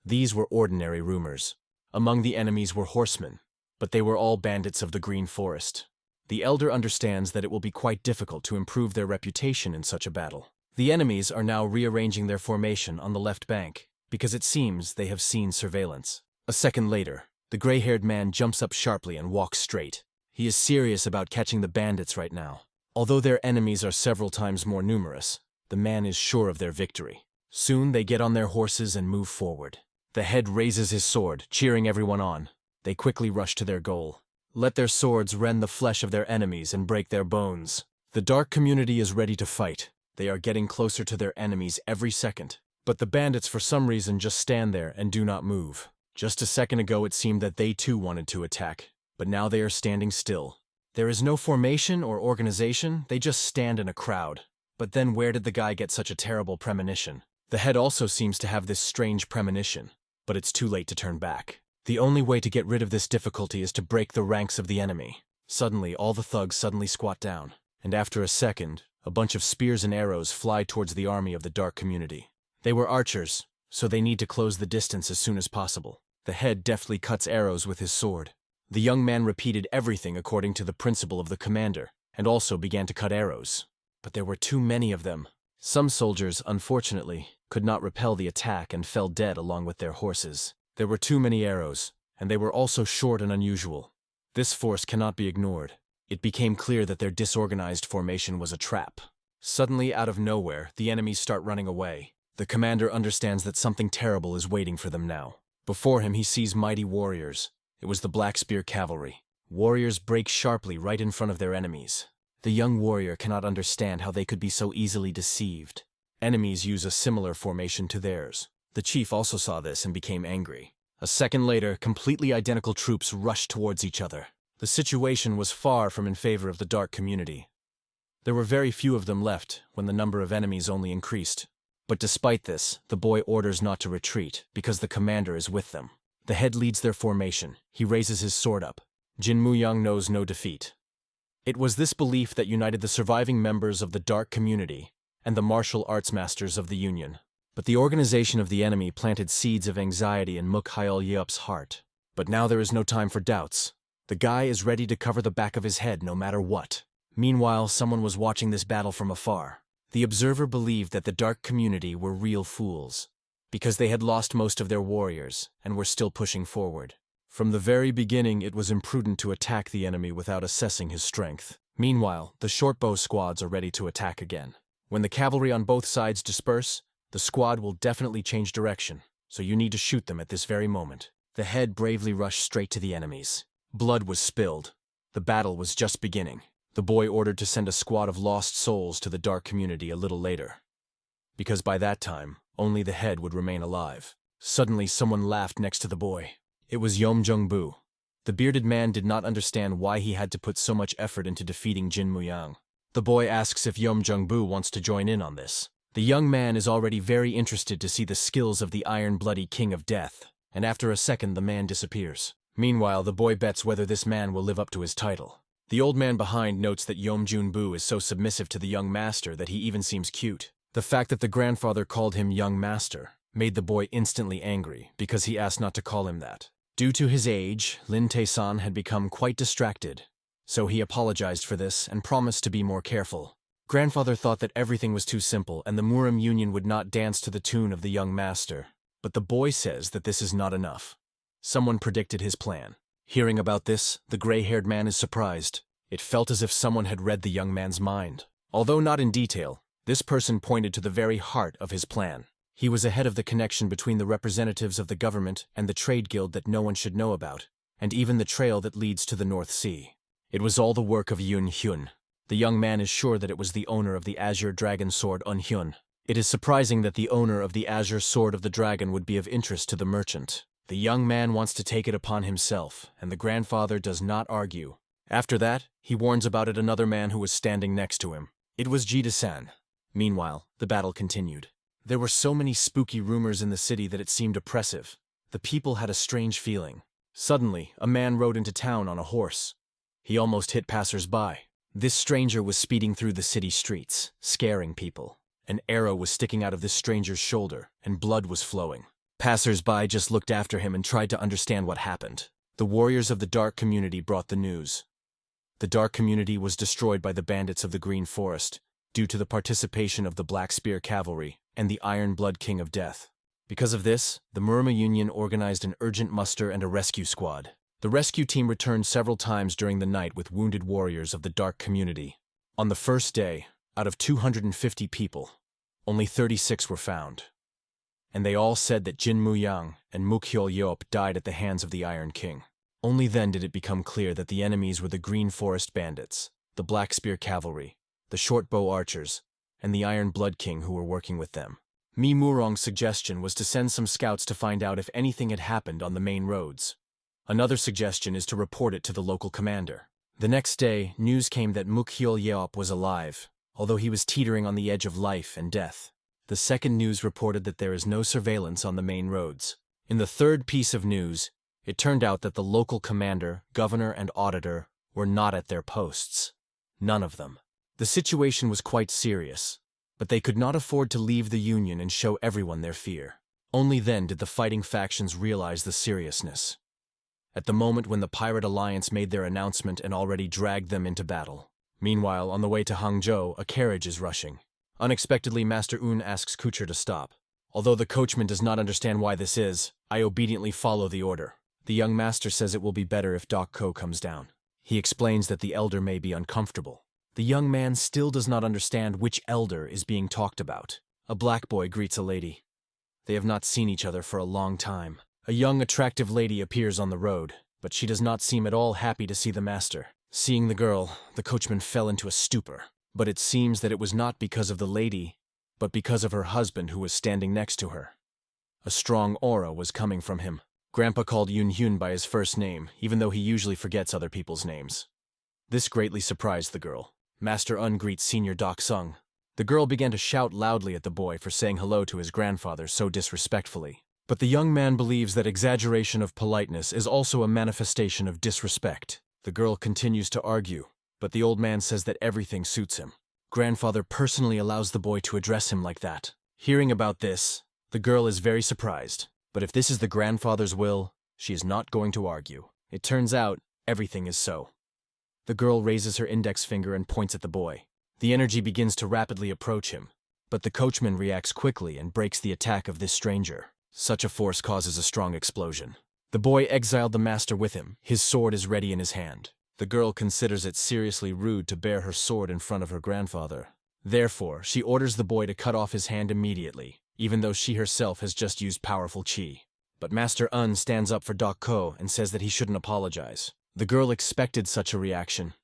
These were ordinary rumors. Among the enemies were horsemen, but they were all bandits of the Green Forest. The elder understands that it will be quite difficult to improve their reputation in such a battle. The enemies are now rearranging their formation on the left bank, because it seems they have seen surveillance. A second later, the gray-haired man jumps up sharply and walks straight. He is serious about catching the bandits right now. Although their enemies are several times more numerous, the man is sure of their victory. Soon they get on their horses and move forward. The head raises his sword, cheering everyone on. They quickly rush to their goal. Let their swords rend the flesh of their enemies and break their bones. The Dark Community is ready to fight. They are getting closer to their enemies every second. But the bandits for some reason just stand there and do not move. Just a second ago it seemed that they too wanted to attack, but now they are standing still. There is no formation or organization, they just stand in a crowd. But then where did the guy get such a terrible premonition? The head also seems to have this strange premonition, but it's too late to turn back. The only way to get rid of this difficulty is to break the ranks of the enemy. Suddenly, all the thugs suddenly squat down, and after a second, a bunch of spears and arrows fly towards the army of the Dark Community. They were archers, so they need to close the distance as soon as possible. The head deftly cuts arrows with his sword. The young man repeated everything according to the principle of the commander, and also began to cut arrows. But there were too many of them. Some soldiers, unfortunately, could not repel the attack and fell dead along with their horses. There were too many arrows, and they were also short and unusual. This force cannot be ignored. It became clear that their disorganized formation was a trap. Suddenly, out of nowhere, the enemies start running away. The commander understands that something terrible is waiting for them now. Before him, he sees mighty warriors. It was the Black Spear Cavalry. Warriors break sharply right in front of their enemies. The young warrior cannot understand how they could be so easily deceived. Enemies use a similar formation to theirs. The chief also saw this and became angry. A second later, completely identical troops rushed towards each other. The situation was far from in favor of the Dark Community. There were very few of them left when the number of enemies only increased. But despite this, the boy orders not to retreat because the commander is with them. The head leads their formation. He raises his sword up. Jin Muyang knows no defeat. It was this belief that united the surviving members of the Dark Community and the martial arts masters of the Union. But the organization of the enemy planted seeds of anxiety in Mukhyul Yeup's heart. But now there is no time for doubts. The guy is ready to cover the back of his head no matter what. Meanwhile, someone was watching this battle from afar. The observer believed that the Dark Community were real fools, because they had lost most of their warriors and were still pushing forward. From the very beginning, it was imprudent to attack the enemy without assessing his strength. Meanwhile, the shortbow squads are ready to attack again. When the cavalry on both sides disperse, the squad will definitely change direction, so you need to shoot them at this very moment. The head bravely rushed straight to the enemies. Blood was spilled. The battle was just beginning. The boy ordered to send a squad of lost souls to the Dark Community a little later, because by that time, only the head would remain alive. Suddenly, someone laughed next to the boy. It was Yomjung-bu. The bearded man did not understand why he had to put so much effort into defeating Jin Muyang. The boy asks if Yomjung-bu wants to join in on this. The young man is already very interested to see the skills of the iron-bloody King of Death, and after a second the man disappears. Meanwhile, the boy bets whether this man will live up to his title. The old man behind notes that Yomjun-bu is so submissive to the young master that he even seems cute. The fact that the grandfather called him young master made the boy instantly angry because he asked not to call him that. Due to his age, Lin Tae-san had become quite distracted, so he apologized for this and promised to be more careful. Grandfather thought that everything was too simple and the Murim Union would not dance to the tune of the young master. But the boy says that this is not enough. Someone predicted his plan. Hearing about this, the gray-haired man is surprised. It felt as if someone had read the young man's mind. Although not in detail, this person pointed to the very heart of his plan. He was ahead of the connection between the representatives of the government and the trade guild that no one should know about, and even the trail that leads to the North Sea. It was all the work of Hyun. The young man is sure that it was the owner of the Azure Dragon Sword Hyun. It is surprising that the owner of the Azure Sword of the Dragon would be of interest to the merchant. The young man wants to take it upon himself, and the grandfather does not argue. After that, he warns about it another man who was standing next to him. It was Jida-san. Meanwhile, the battle continued. There were so many spooky rumors in the city that it seemed oppressive. The people had a strange feeling. Suddenly, a man rode into town on a horse. He almost hit passers-by. This stranger was speeding through the city streets, scaring people. An arrow was sticking out of this stranger's shoulder, and blood was flowing. Passers-by just looked after him and tried to understand what happened. The warriors of the Dark Community brought the news. The Dark Community was destroyed by the Bandits of the Green Forest, due to the participation of the Black Spear Cavalry and the Iron Blood King of Death. Because of this, the Murim Union organized an urgent muster and a rescue squad. The rescue team returned several times during the night with wounded warriors of the Dark Community. On the first day, out of 250 people, only 36 were found. And they all said that Jin Muyang and Mukhyol Yeop died at the hands of the Iron King. Only then did it become clear that the enemies were the Green Forest Bandits, the Black Spear Cavalry, the Short Bow Archers, and the Iron Blood King who were working with them. Murang's suggestion was to send some scouts to find out if anything had happened on the main roads. Another suggestion is to report it to the local commander. The next day, news came that Mukhyol Yeop was alive, although he was teetering on the edge of life and death. The second news reported that there is no surveillance on the main roads. In the third piece of news, it turned out that the local commander, governor, and auditor were not at their posts. None of them. The situation was quite serious, but they could not afford to leave the Union and show everyone their fear. Only then did the fighting factions realize the seriousness. At the moment when the Pirate Alliance made their announcement and already dragged them into battle. Meanwhile, on the way to Hangzhou, a carriage is rushing. Unexpectedly, Master Un asks Kucher to stop. Although the coachman does not understand why this is, I obediently follow the order. The young master says it will be better if Doc Ko comes down. He explains that the elder may be uncomfortable. The young man still does not understand which elder is being talked about. A black boy greets a lady. They have not seen each other for a long time. A young, attractive lady appears on the road, but she does not seem at all happy to see the master. Seeing the girl, the coachman fell into a stupor. But it seems that it was not because of the lady, but because of her husband who was standing next to her. A strong aura was coming from him. Grandpa called Hyun by his first name, even though he usually forgets other people's names. This greatly surprised the girl. Master Un greets Senior Doc Sung. The girl began to shout loudly at the boy for saying hello to his grandfather so disrespectfully. But the young man believes that exaggeration of politeness is also a manifestation of disrespect. The girl continues to argue, but the old man says that everything suits him. Grandfather personally allows the boy to address him like that. Hearing about this, the girl is very surprised. But if this is the grandfather's will, she is not going to argue. It turns out, everything is so. The girl raises her index finger and points at the boy. The energy begins to rapidly approach him, but the coachman reacts quickly and breaks the attack of this stranger. Such a force causes a strong explosion. The boy exiled the master with him. His sword is ready in his hand. The girl considers it seriously rude to bear her sword in front of her grandfather. Therefore, she orders the boy to cut off his hand immediately, even though she herself has just used powerful chi. But Master Un stands up for Doc Ko and says that he shouldn't apologize. The girl expected such a reaction.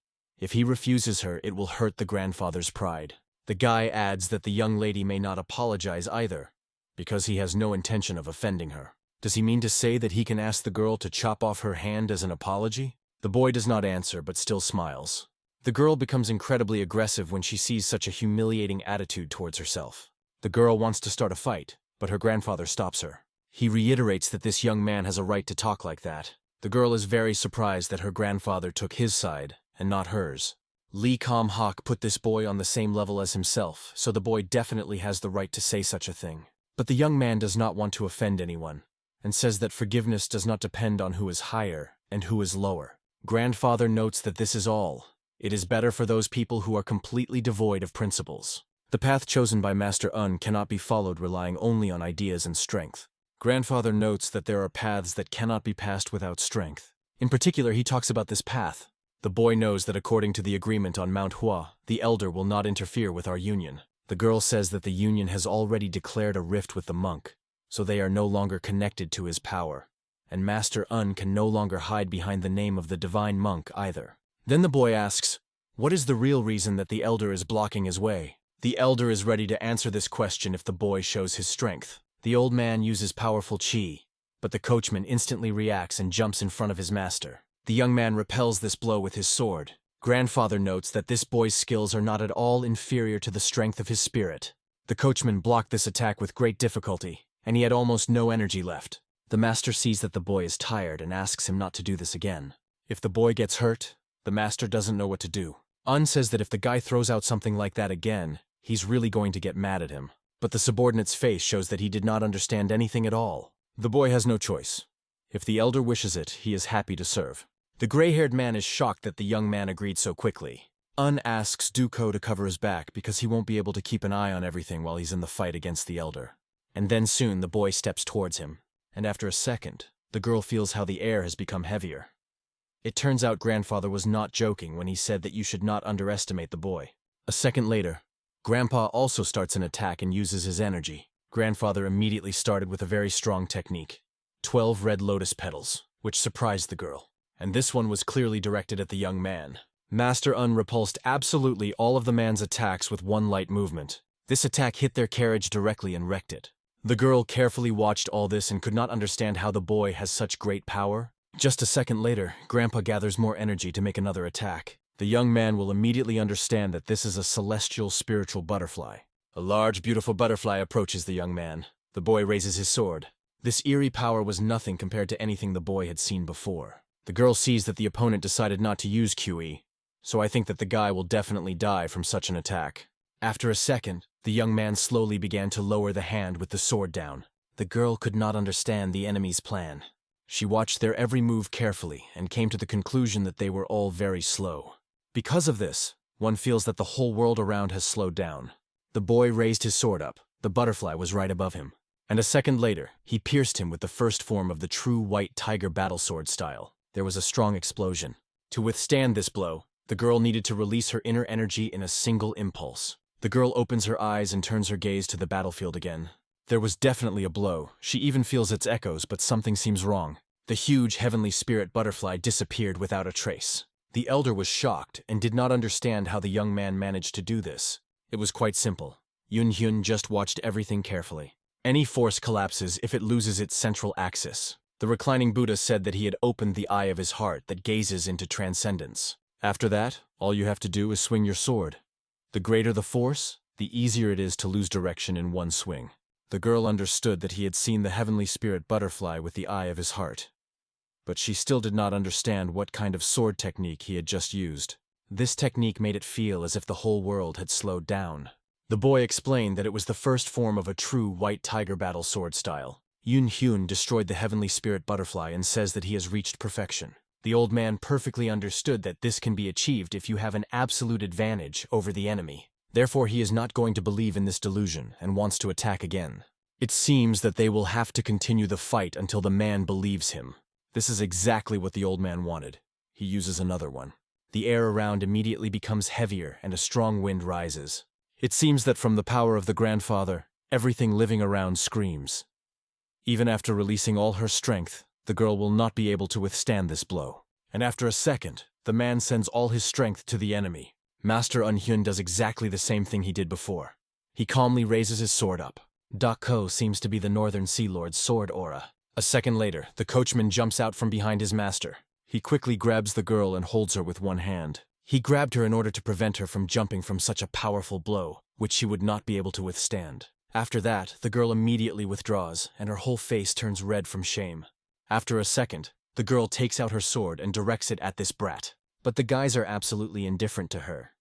If he refuses her, it will hurt the grandfather's pride. The guy adds that the young lady may not apologize either, because he has no intention of offending her. Does he mean to say that he can ask the girl to chop off her hand as an apology? The boy does not answer, but still smiles. The girl becomes incredibly aggressive when she sees such a humiliating attitude towards herself. The girl wants to start a fight, but her grandfather stops her. He reiterates that this young man has a right to talk like that. The girl is very surprised that her grandfather took his side, and not hers. Lee Kam Hak put this boy on the same level as himself, so the boy definitely has the right to say such a thing. But the young man does not want to offend anyone, and says that forgiveness does not depend on who is higher and who is lower. Grandfather notes that this is all. It is better for those people who are completely devoid of principles. The path chosen by Master Un cannot be followed relying only on ideas and strength. Grandfather notes that there are paths that cannot be passed without strength. In particular, he talks about this path. The boy knows that according to the agreement on MANHUA, the elder will not interfere with our union. The girl says that the union has already declared a rift with the monk, so they are no longer connected to his power. And Master Un can no longer hide behind the name of the divine monk either. Then the boy asks, what is the real reason that the elder is blocking his way? The elder is ready to answer this question if the boy shows his strength. The old man uses powerful chi, but the coachman instantly reacts and jumps in front of his master. The young man repels this blow with his sword. Grandfather notes that this boy's skills are not at all inferior to the strength of his spirit. The coachman blocked this attack with great difficulty, and he had almost no energy left. The master sees that the boy is tired and asks him not to do this again. If the boy gets hurt, the master doesn't know what to do. Un says that if the guy throws out something like that again, he's really going to get mad at him. But the subordinate's face shows that he did not understand anything at all. The boy has no choice. If the elder wishes it, he is happy to serve. The gray-haired man is shocked that the young man agreed so quickly. Un asks Duko to cover his back because he won't be able to keep an eye on everything while he's in the fight against the elder. And then soon the boy steps towards him, and after a second, the girl feels how the air has become heavier. It turns out Grandfather was not joking when he said that you should not underestimate the boy. A second later, Grandpa also starts an attack and uses his energy. Grandfather immediately started with a very strong technique. 12 red lotus petals, which surprised the girl. And this one was clearly directed at the young man. Master Un repulsed absolutely all of the man's attacks with one light movement. This attack hit their carriage directly and wrecked it. The girl carefully watched all this and could not understand how the boy has such great power. Just a second later, Grandpa gathers more energy to make another attack. The young man will immediately understand that this is a celestial spiritual butterfly. A large, beautiful butterfly approaches the young man. The boy raises his sword. This eerie power was nothing compared to anything the boy had seen before. The girl sees that the opponent decided not to use QE, so I think that the guy will definitely die from such an attack. After a second, the young man slowly began to lower the hand with the sword down. The girl could not understand the enemy's plan. She watched their every move carefully and came to the conclusion that they were all very slow. Because of this, one feels that the whole world around has slowed down. The boy raised his sword up. The butterfly was right above him. And a second later, he pierced him with the first form of the true white tiger battle sword style. There was a strong explosion. To withstand this blow, the girl needed to release her inner energy in a single impulse. The girl opens her eyes and turns her gaze to the battlefield again. There was definitely a blow. She even feels its echoes, but something seems wrong. The huge heavenly spirit butterfly disappeared without a trace. The elder was shocked and did not understand how the young man managed to do this. It was quite simple. Hyun just watched everything carefully. Any force collapses if it loses its central axis. The reclining Buddha said that he had opened the eye of his heart that gazes into transcendence. After that, all you have to do is swing your sword. The greater the force, the easier it is to lose direction in one swing. The girl understood that he had seen the heavenly spirit butterfly with the eye of his heart. But she still did not understand what kind of sword technique he had just used. This technique made it feel as if the whole world had slowed down. The boy explained that it was the first form of a true white tiger battle sword style. Hyun destroyed the heavenly spirit butterfly and says that he has reached perfection. The old man perfectly understood that this can be achieved if you have an absolute advantage over the enemy. Therefore, he is not going to believe in this delusion and wants to attack again. It seems that they will have to continue the fight until the man believes him. This is exactly what the old man wanted. He uses another one. The air around immediately becomes heavier and a strong wind rises. It seems that from the power of the grandfather, everything living around screams. Even after releasing all her strength, the girl will not be able to withstand this blow. And after a second, the man sends all his strength to the enemy. Master Hyun does exactly the same thing he did before. He calmly raises his sword up. Dako seems to be the Northern Sea Lord's sword aura. A second later, the coachman jumps out from behind his master. He quickly grabs the girl and holds her with one hand. He grabbed her in order to prevent her from jumping from such a powerful blow, which she would not be able to withstand. After that, the girl immediately withdraws, and her whole face turns red from shame. After a second, the girl takes out her sword and directs it at this brat. But the guys are absolutely indifferent to her.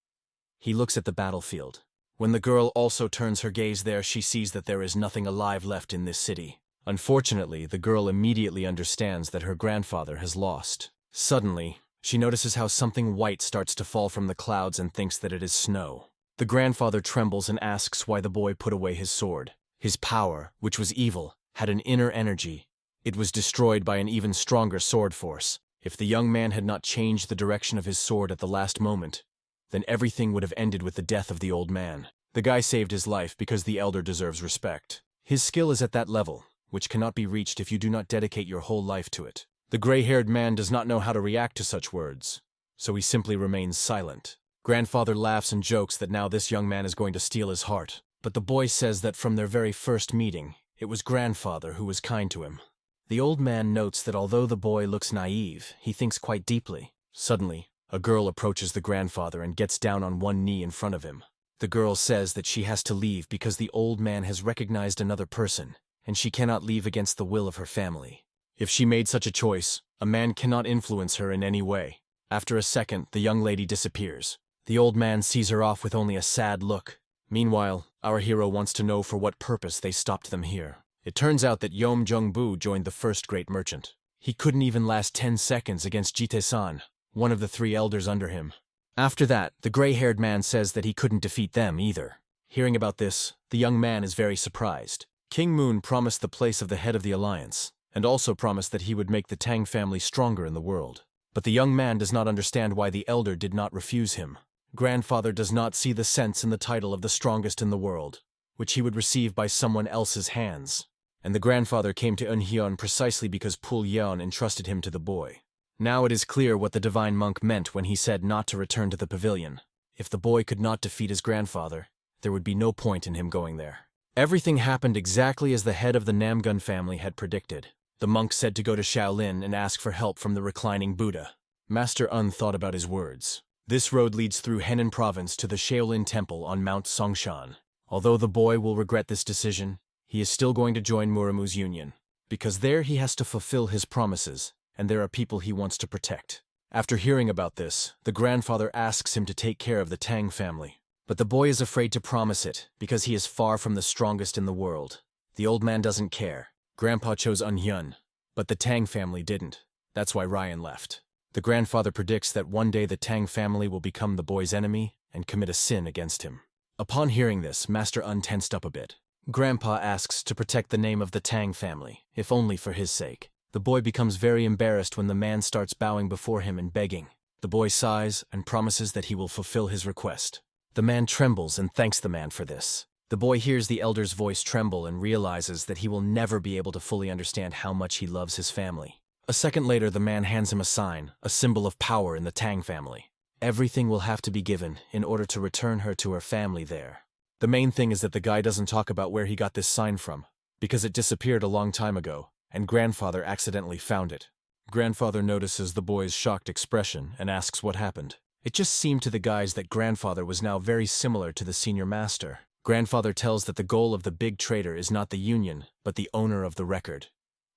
He looks at the battlefield. When the girl also turns her gaze there, she sees that there is nothing alive left in this city. Unfortunately, the girl immediately understands that her grandfather has lost. Suddenly, She notices how something white starts to fall from the clouds and thinks that it is snow. The grandfather trembles and asks why the boy put away his sword. His power, which was evil, had an inner energy. It was destroyed by an even stronger sword force. If the young man had not changed the direction of his sword at the last moment, then everything would have ended with the death of the old man. The guy saved his life because the elder deserves respect. His skill is at that level, which cannot be reached if you do not dedicate your whole life to it. The gray-haired man does not know how to react to such words, so he simply remains silent. Grandfather laughs and jokes that now this young man is going to steal his heart, but the boy says that from their very first meeting, it was grandfather who was kind to him. The old man notes that although the boy looks naive, he thinks quite deeply. Suddenly, a girl approaches the grandfather and gets down on one knee in front of him. The girl says that she has to leave because the old man has recognized another person, and she cannot leave against the will of her family. If she made such a choice, a man cannot influence her in any way. After a second, the young lady disappears. The old man sees her off with only a sad look. Meanwhile, our hero wants to know for what purpose they stopped them here. It turns out that Yom Jung-bu joined the first great merchant. He couldn't even last 10 seconds against Jite-san, one of the 3 elders under him. After that, the gray-haired man says that he couldn't defeat them either. Hearing about this, the young man is very surprised. King Moon promised the place of the head of the alliance, and also promised that he would make the Tang family stronger in the world. But the young man does not understand why the elder did not refuse him. Grandfather does not see the sense in the title of the strongest in the world, which he would receive by someone else's hands. And the grandfather came to Hyun precisely because Pul Yeon entrusted him to the boy. Now it is clear what the divine monk meant when he said not to return to the pavilion. If the boy could not defeat his grandfather, there would be no point in him going there. Everything happened exactly as the head of the Namgun family had predicted. The monk said to go to Shaolin and ask for help from the reclining Buddha. Master Un thought about his words. This road leads through Henan province to the Shaolin temple on Mount Songshan. Although the boy will regret this decision, he is still going to join Muramu's union, because there he has to fulfill his promises, and there are people he wants to protect. After hearing about this, the grandfather asks him to take care of the Tang family. But the boy is afraid to promise it, because he is far from the strongest in the world. The old man doesn't care. Grandpa chose Hyun, but the Tang family didn't. That's why Ryan left. The grandfather predicts that one day the Tang family will become the boy's enemy and commit a sin against him. Upon hearing this, Master Un tensed up a bit. Grandpa asks to protect the name of the Tang family, if only for his sake. The boy becomes very embarrassed when the man starts bowing before him and begging. The boy sighs and promises that he will fulfill his request. The man trembles and thanks the man for this. The boy hears the elder's voice tremble and realizes that he will never be able to fully understand how much he loves his family. A second later, the man hands him a sign, a symbol of power in the Tang family. Everything will have to be given in order to return her to her family there. The main thing is that the guy doesn't talk about where he got this sign from, because it disappeared a long time ago, and grandfather accidentally found it. Grandfather notices the boy's shocked expression and asks what happened. It just seemed to the guys that grandfather was now very similar to the senior master. Grandfather tells that the goal of the big trader is not the union, but the owner of the record.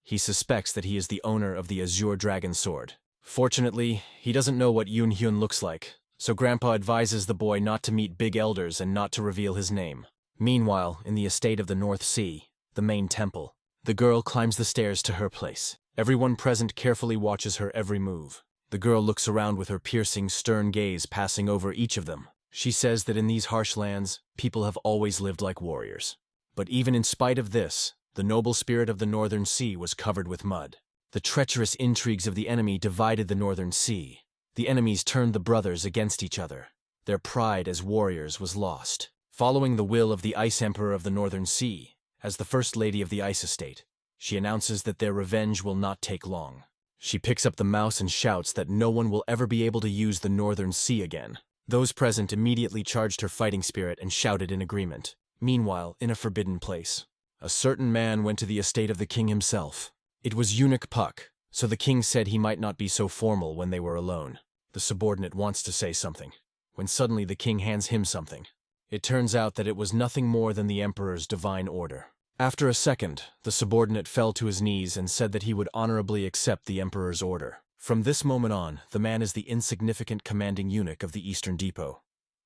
He suspects that he is the owner of the Azure Dragon Sword. Fortunately, he doesn't know what Hyun looks like, so Grandpa advises the boy not to meet big elders and not to reveal his name. Meanwhile, in the estate of the North Sea, the main temple, the girl climbs the stairs to her place. Everyone present carefully watches her every move. The girl looks around with her piercing, stern gaze passing over each of them. She says that in these harsh lands, people have always lived like warriors. But even in spite of this, the noble spirit of the Northern Sea was covered with mud. The treacherous intrigues of the enemy divided the Northern Sea. The enemies turned the brothers against each other. Their pride as warriors was lost. Following the will of the Ice Emperor of the Northern Sea, as the First Lady of the Ice Estate, she announces that their revenge will not take long. She picks up the mouse and shouts that no one will ever be able to use the Northern Sea again. Those present immediately charged her fighting spirit and shouted in agreement. Meanwhile, in a forbidden place, a certain man went to the estate of the king himself. It was Eunuch Puck, so the king said he might not be so formal when they were alone. The subordinate wants to say something, when suddenly the king hands him something. It turns out that it was nothing more than the emperor's divine order. After a second, the subordinate fell to his knees and said that he would honorably accept the emperor's order. From this moment on, the man is the insignificant commanding eunuch of the Eastern Depot.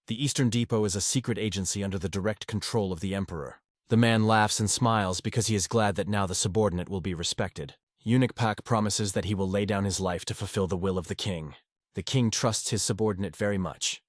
The Eastern Depot is a secret agency under the direct control of the emperor. The man laughs and smiles because he is glad that now the subordinate will be respected. Eunuch Pak promises that he will lay down his life to fulfill the will of the king. The king trusts his subordinate very much.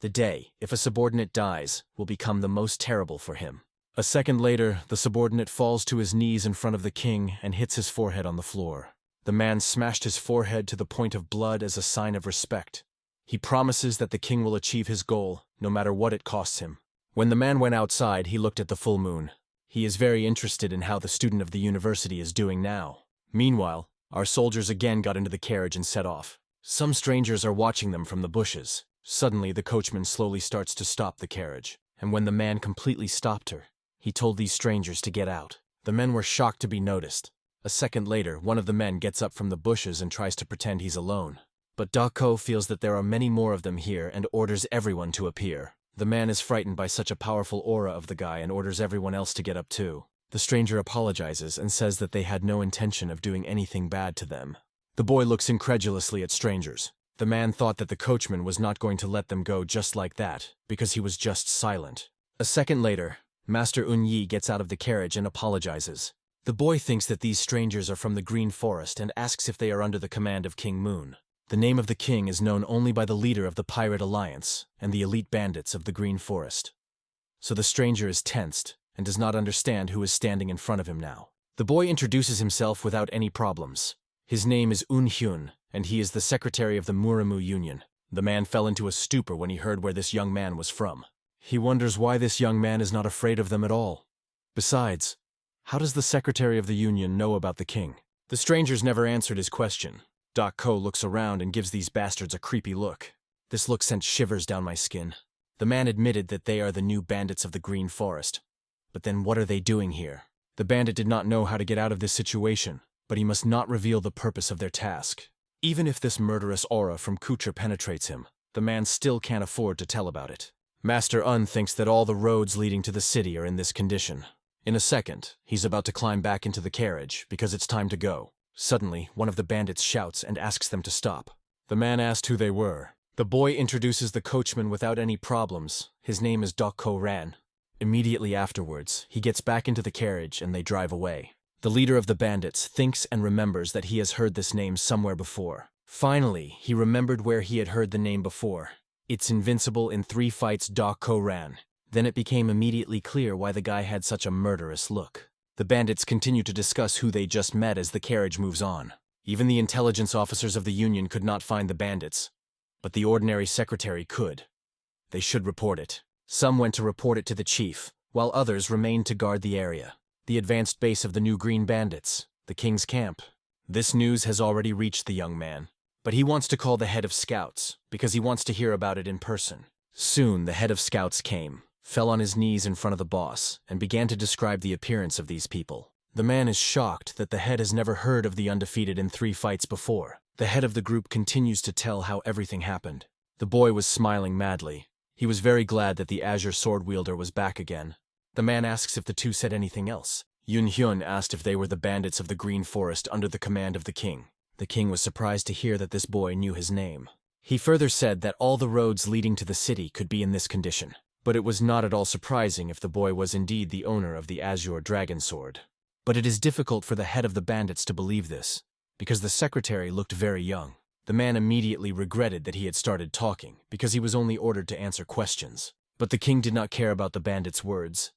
The day, if a subordinate dies, will become the most terrible for him. A second later, the subordinate falls to his knees in front of the king and hits his forehead on the floor. The man smashed his forehead to the point of blood as a sign of respect. He promises that the king will achieve his goal, no matter what it costs him. When the man went outside, he looked at the full moon. He is very interested in how the student of the university is doing now. Meanwhile, our soldiers again got into the carriage and set off. Some strangers are watching them from the bushes. Suddenly, the coachman slowly starts to stop the carriage, and when the man completely stopped her, he told these strangers to get out. The men were shocked to be noticed. A second later, one of the men gets up from the bushes and tries to pretend he's alone. But Dako feels that there are many more of them here and orders everyone to appear. The man is frightened by such a powerful aura of the guy and orders everyone else to get up too. The stranger apologizes and says that they had no intention of doing anything bad to them. The boy looks incredulously at strangers. The man thought that the coachman was not going to let them go just like that, because he was just silent. A second later, Master Unyi gets out of the carriage and apologizes. The boy thinks that these strangers are from the Green Forest and asks if they are under the command of King Moon. The name of the king is known only by the leader of the Pirate Alliance and the elite bandits of the Green Forest. So the stranger is tensed and does not understand who is standing in front of him now. The boy introduces himself without any problems. His name is Hyun, and he is the secretary of the Murim Union. The man fell into a stupor when he heard where this young man was from. He wonders why this young man is not afraid of them at all. Besides, how does the secretary of the union know about the king? The strangers never answered his question. Dako looks around and gives these bastards a creepy look. This look sent shivers down my skin. The man admitted that they are the new bandits of the Green Forest. But then what are they doing here? The bandit did not know how to get out of this situation, but he must not reveal the purpose of their task. Even if this murderous aura from Kucher penetrates him, the man still can't afford to tell about it. Master Un thinks that all the roads leading to the city are in this condition. In a second, he's about to climb back into the carriage because it's time to go. Suddenly, one of the bandits shouts and asks them to stop. The man asked who they were. The boy introduces the coachman without any problems. His name is Dako Ran. Immediately afterwards, he gets back into the carriage and they drive away. The leader of the bandits thinks and remembers that he has heard this name somewhere before. Finally, he remembered where he had heard the name before. It's Invincible in 3 Fights Dako Ran. Then it became immediately clear why the guy had such a murderous look. The bandits continue to discuss who they just met as the carriage moves on. Even the intelligence officers of the Union could not find the bandits, but the ordinary secretary could. They should report it. Some went to report it to the chief, while others remained to guard the area. The advanced base of the new Green Bandits, the King's camp. This news has already reached the young man, but he wants to call the head of scouts, because he wants to hear about it in person. Soon the head of scouts came, fell on his knees in front of the boss, and began to describe the appearance of these people. The man is shocked that the head has never heard of the undefeated in 3 fights before. The head of the group continues to tell how everything happened. The boy was smiling madly. He was very glad that the Azure sword wielder was back again. The man asks if the two said anything else. Hyun asked if they were the bandits of the Green Forest under the command of the king. The king was surprised to hear that this boy knew his name. He further said that all the roads leading to the city could be in this condition. But it was not at all surprising if the boy was indeed the owner of the Azure dragon sword. But it is difficult for the head of the bandits to believe this, because the secretary looked very young. The man immediately regretted that he had started talking, because he was only ordered to answer questions. But the king did not care about the bandits' words.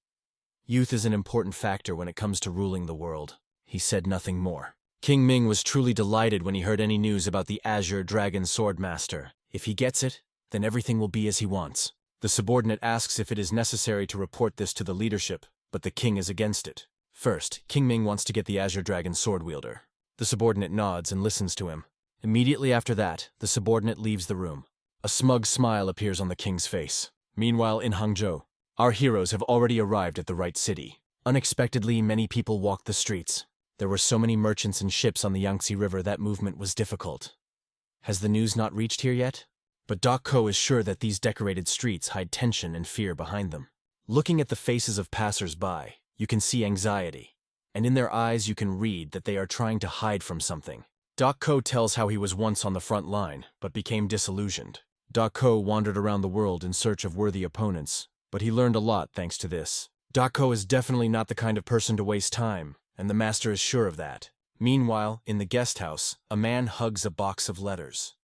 Youth is an important factor when it comes to ruling the world. He said nothing more. King Ming was truly delighted when he heard any news about the Azure Dragon Swordmaster. If he gets it, then everything will be as he wants. The subordinate asks if it is necessary to report this to the leadership, but the king is against it. First, King Ming wants to get the Azure Dragon sword wielder. The subordinate nods and listens to him. Immediately after that, the subordinate leaves the room. A smug smile appears on the king's face. Meanwhile, in Hangzhou, our heroes have already arrived at the right city. Unexpectedly, many people walked the streets. There were so many merchants and ships on the Yangze River that movement was difficult. Has the news not reached here yet? But Dako is sure that these decorated streets hide tension and fear behind them. Looking at the faces of passers-by, you can see anxiety, and in their eyes you can read that they are trying to hide from something. Dako tells how he was once on the front line, but became disillusioned. Dako wandered around the world in search of worthy opponents, but he learned a lot thanks to this. Dako is definitely not the kind of person to waste time, and the master is sure of that. Meanwhile, in the guest house, a man hugs a box of letters.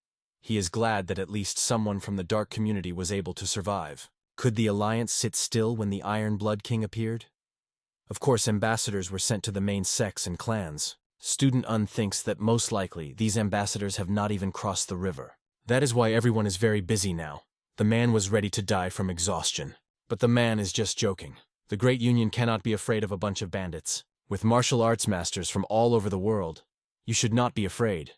He is glad that at least someone from the dark community was able to survive. Could the Alliance sit still when the Iron Blood King appeared? Of course, ambassadors were sent to the main sects and clans. Student Un thinks that most likely these ambassadors have not even crossed the river. That is why everyone is very busy now. The man was ready to die from exhaustion. But the man is just joking. The Great Union cannot be afraid of a bunch of bandits. With martial arts masters from all over the world, you should not be afraid.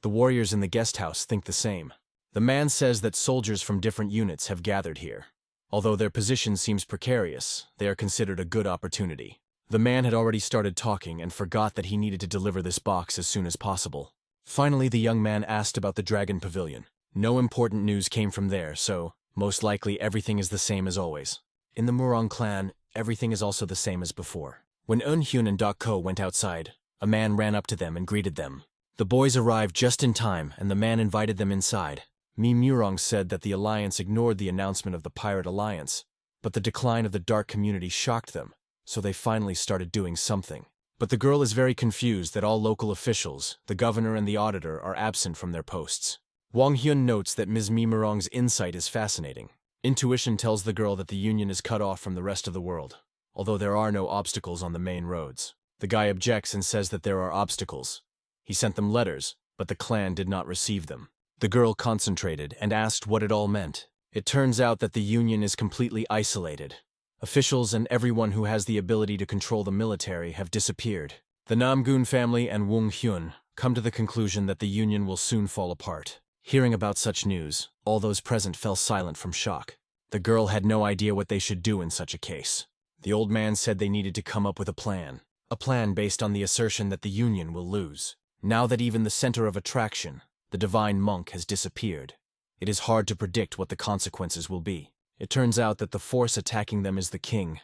The warriors in the guest house think the same. The man says that soldiers from different units have gathered here. Although their position seems precarious, they are considered a good opportunity. The man had already started talking and forgot that he needed to deliver this box as soon as possible. Finally, the young man asked about the Dragon Pavilion. No important news came from there, so most likely everything is the same as always. In the Murang clan, everything is also the same as before. When Hyun and Ko went outside, a man ran up to them and greeted them. The boys arrived just in time, and the man invited them inside. Murang said that the Alliance ignored the announcement of the Pirate Alliance, but the decline of the dark community shocked them, so they finally started doing something. But the girl is very confused that all local officials, the governor and the auditor, are absent from their posts. Hyun notes that Ms. Murang's insight is fascinating. Intuition tells the girl that the Union is cut off from the rest of the world, although there are no obstacles on the main roads. The guy objects and says that there are obstacles. He sent them letters, but the clan did not receive them. The girl concentrated and asked what it all meant. It turns out that the Union is completely isolated. Officials and everyone who has the ability to control the military have disappeared. The Namgun family and Hyun come to the conclusion that the Union will soon fall apart. Hearing about such news, all those present fell silent from shock. The girl had no idea what they should do in such a case. The old man said they needed to come up with a plan based on the assertion that the Union will lose. Now that even the center of attraction, the divine monk, has disappeared, it is hard to predict what the consequences will be. It turns out that the force attacking them is the king,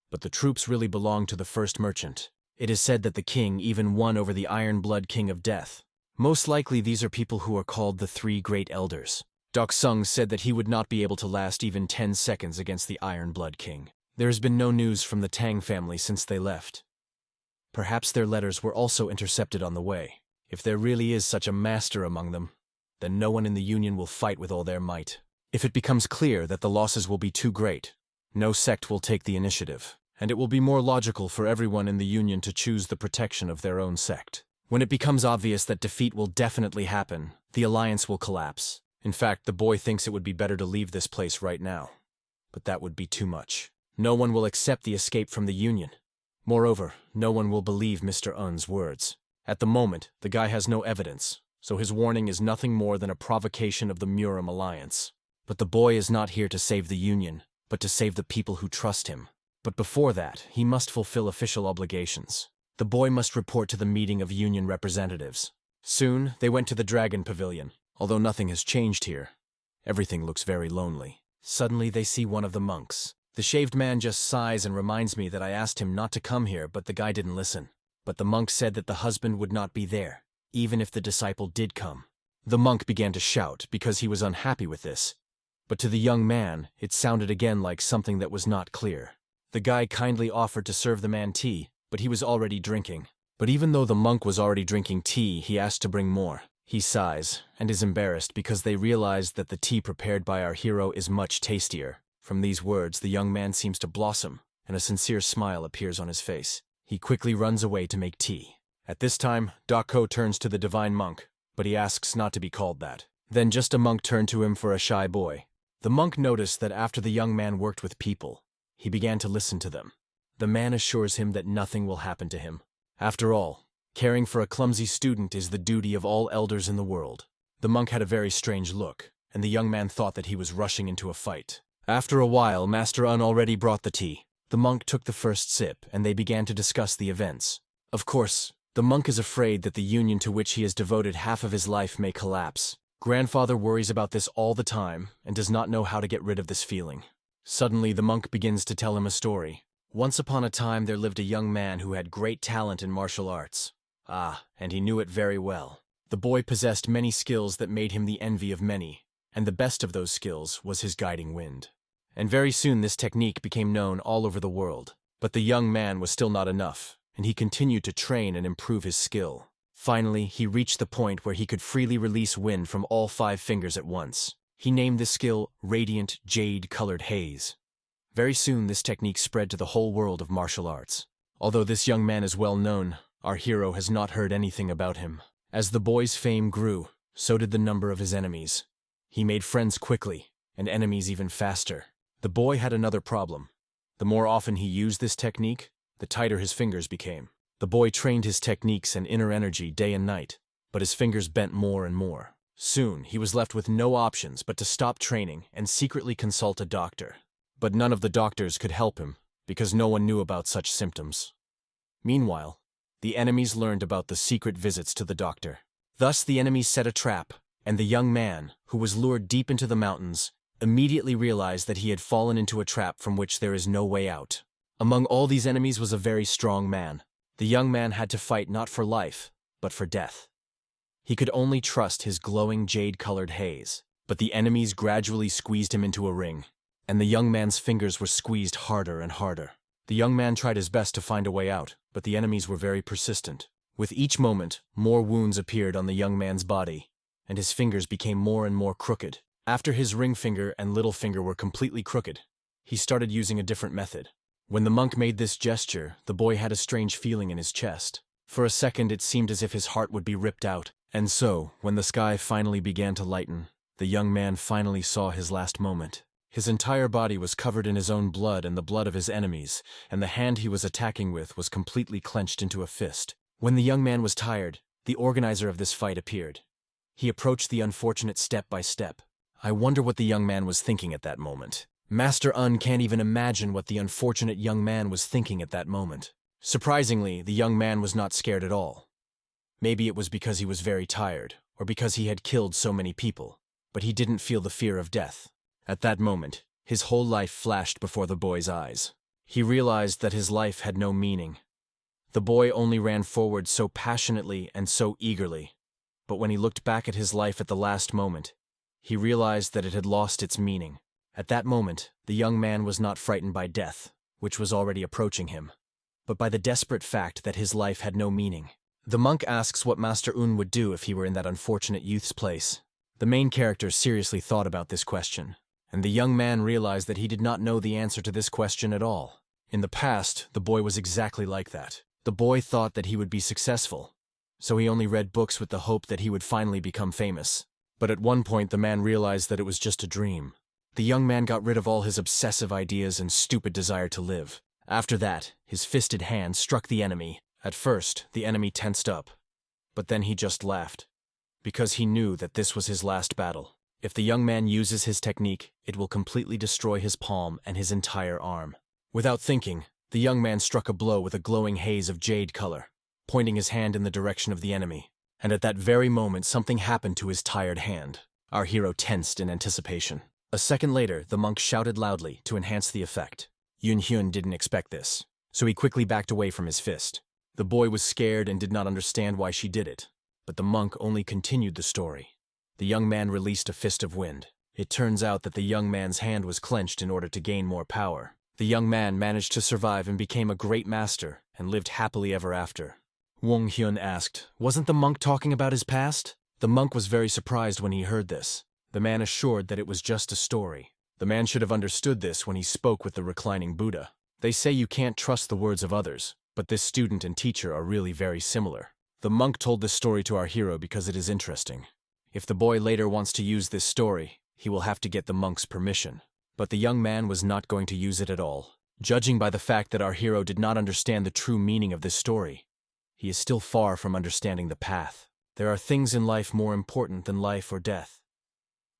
but the troops really belong to the first merchant. It is said that the king even won over the Iron Blood King of Death. Most likely these are people who are called the Three Great Elders. Sung said that he would not be able to last even 10 seconds against the Iron Blood King. There has been no news from the Tang family since they left. Perhaps their letters were also intercepted on the way. If there really is such a master among them, then no one in the Union will fight with all their might. If it becomes clear that the losses will be too great, no sect will take the initiative, and it will be more logical for everyone in the Union to choose the protection of their own sect. When it becomes obvious that defeat will definitely happen, the alliance will collapse. In fact, the boy thinks it would be better to leave this place right now. But that would be too much. No one will accept the escape from the Union. Moreover, no one will believe Mr. Un's words. At the moment, the guy has no evidence, so his warning is nothing more than a provocation of the Murim Alliance. But the boy is not here to save the Union, but to save the people who trust him. But before that, he must fulfill official obligations. The boy must report to the meeting of Union representatives. Soon, they went to the Dragon Pavilion. Although nothing has changed here, everything looks very lonely. Suddenly, they see one of the monks. The shaved man just sighs and reminds me that I asked him not to come here, but the guy didn't listen. But the monk said that the husband would not be there, even if the disciple did come. The monk began to shout because he was unhappy with this. But to the young man, it sounded again like something that was not clear. The guy kindly offered to serve the man tea, but he was already drinking. But even though the monk was already drinking tea, he asked to bring more. He sighs, and is embarrassed because they realize that the tea prepared by our hero is much tastier. From these words, the young man seems to blossom, and a sincere smile appears on his face. He quickly runs away to make tea. At this time, Ko turns to the divine monk, but he asks not to be called that. Then just a monk turned to him for a shy boy. The monk noticed that after the young man worked with people, he began to listen to them. The man assures him that nothing will happen to him. After all, caring for a clumsy student is the duty of all elders in the world. The monk had a very strange look, and the young man thought that he was rushing into a fight. After a while, Master Un already brought the tea. The monk took the first sip, and they began to discuss the events. Of course, the monk is afraid that the union to which he has devoted half of his life may collapse. Grandfather worries about this all the time, and does not know how to get rid of this feeling. Suddenly, the monk begins to tell him a story. Once upon a time, there lived a young man who had great talent in martial arts. And he knew it very well. The boy possessed many skills that made him the envy of many, and the best of those skills was his guiding wind. And very soon this technique became known all over the world. But the young man was still not enough, and he continued to train and improve his skill. Finally, he reached the point where he could freely release wind from all 5 fingers at once. He named this skill Radiant Jade-Colored Haze. Very soon, this technique spread to the whole world of martial arts. Although this young man is well known, our hero has not heard anything about him. As the boy's fame grew, so did the number of his enemies. He made friends quickly, and enemies even faster. The boy had another problem. The more often he used this technique, the tighter his fingers became. The boy trained his techniques and inner energy day and night, but his fingers bent more and more. Soon, he was left with no options but to stop training and secretly consult a doctor. But none of the doctors could help him, because no one knew about such symptoms. Meanwhile, the enemies learned about the secret visits to the doctor. Thus the enemies set a trap, and the young man, who was lured deep into the mountains, immediately realized that he had fallen into a trap from which there is no way out. Among all these enemies was a very strong man. The young man had to fight not for life, but for death. He could only trust his glowing jade-colored haze, but the enemies gradually squeezed him into a ring, and the young man's fingers were squeezed harder and harder. The young man tried his best to find a way out, but the enemies were very persistent. With each moment, more wounds appeared on the young man's body, and his fingers became more and more crooked. After his ring finger and little finger were completely crooked, he started using a different method. When the monk made this gesture, the boy had a strange feeling in his chest. For a second, it seemed as if his heart would be ripped out. And so, when the sky finally began to lighten, the young man finally saw his last moment. His entire body was covered in his own blood and the blood of his enemies, and the hand he was attacking with was completely clenched into a fist. When the young man was tired, the organizer of this fight appeared. He approached the unfortunate step by step. I wonder what the young man was thinking at that moment. Master Un can't even imagine what the unfortunate young man was thinking at that moment. Surprisingly, the young man was not scared at all. Maybe it was because he was very tired, or because he had killed so many people, but he didn't feel the fear of death. At that moment, his whole life flashed before the boy's eyes. He realized that his life had no meaning. The boy only ran forward so passionately and so eagerly, but when he looked back at his life at the last moment, he realized that it had lost its meaning. At that moment, the young man was not frightened by death, which was already approaching him, but by the desperate fact that his life had no meaning. The monk asks what Master Un would do if he were in that unfortunate youth's place. The main character seriously thought about this question, and the young man realized that he did not know the answer to this question at all. In the past, the boy was exactly like that. The boy thought that he would be successful, so he only read books with the hope that he would finally become famous. But at one point, the man realized that it was just a dream. The young man got rid of all his obsessive ideas and stupid desire to live. After that, his fisted hand struck the enemy. At first, the enemy tensed up, but then he just laughed, because he knew that this was his last battle. If the young man uses his technique, it will completely destroy his palm and his entire arm. Without thinking, the young man struck a blow with a glowing haze of jade color, pointing his hand in the direction of the enemy. And at that very moment, something happened to his tired hand. Our hero tensed in anticipation. A second later, the monk shouted loudly to enhance the effect. Hyun didn't expect this, so he quickly backed away from his fist. The boy was scared and did not understand why she did it, but the monk only continued the story. The young man released a fist of wind. It turns out that the young man's hand was clenched in order to gain more power. The young man managed to survive and became a great master and lived happily ever after. Wong Hyun asked, "Wasn't the monk talking about his past?" The monk was very surprised when he heard this. The man assured that it was just a story. The man should have understood this when he spoke with the reclining Buddha. They say you can't trust the words of others, but this student and teacher are really very similar. The monk told this story to our hero because it is interesting. If the boy later wants to use this story, he will have to get the monk's permission. But the young man was not going to use it at all. Judging by the fact that our hero did not understand the true meaning of this story, he is still far from understanding the path. There are things in life more important than life or death.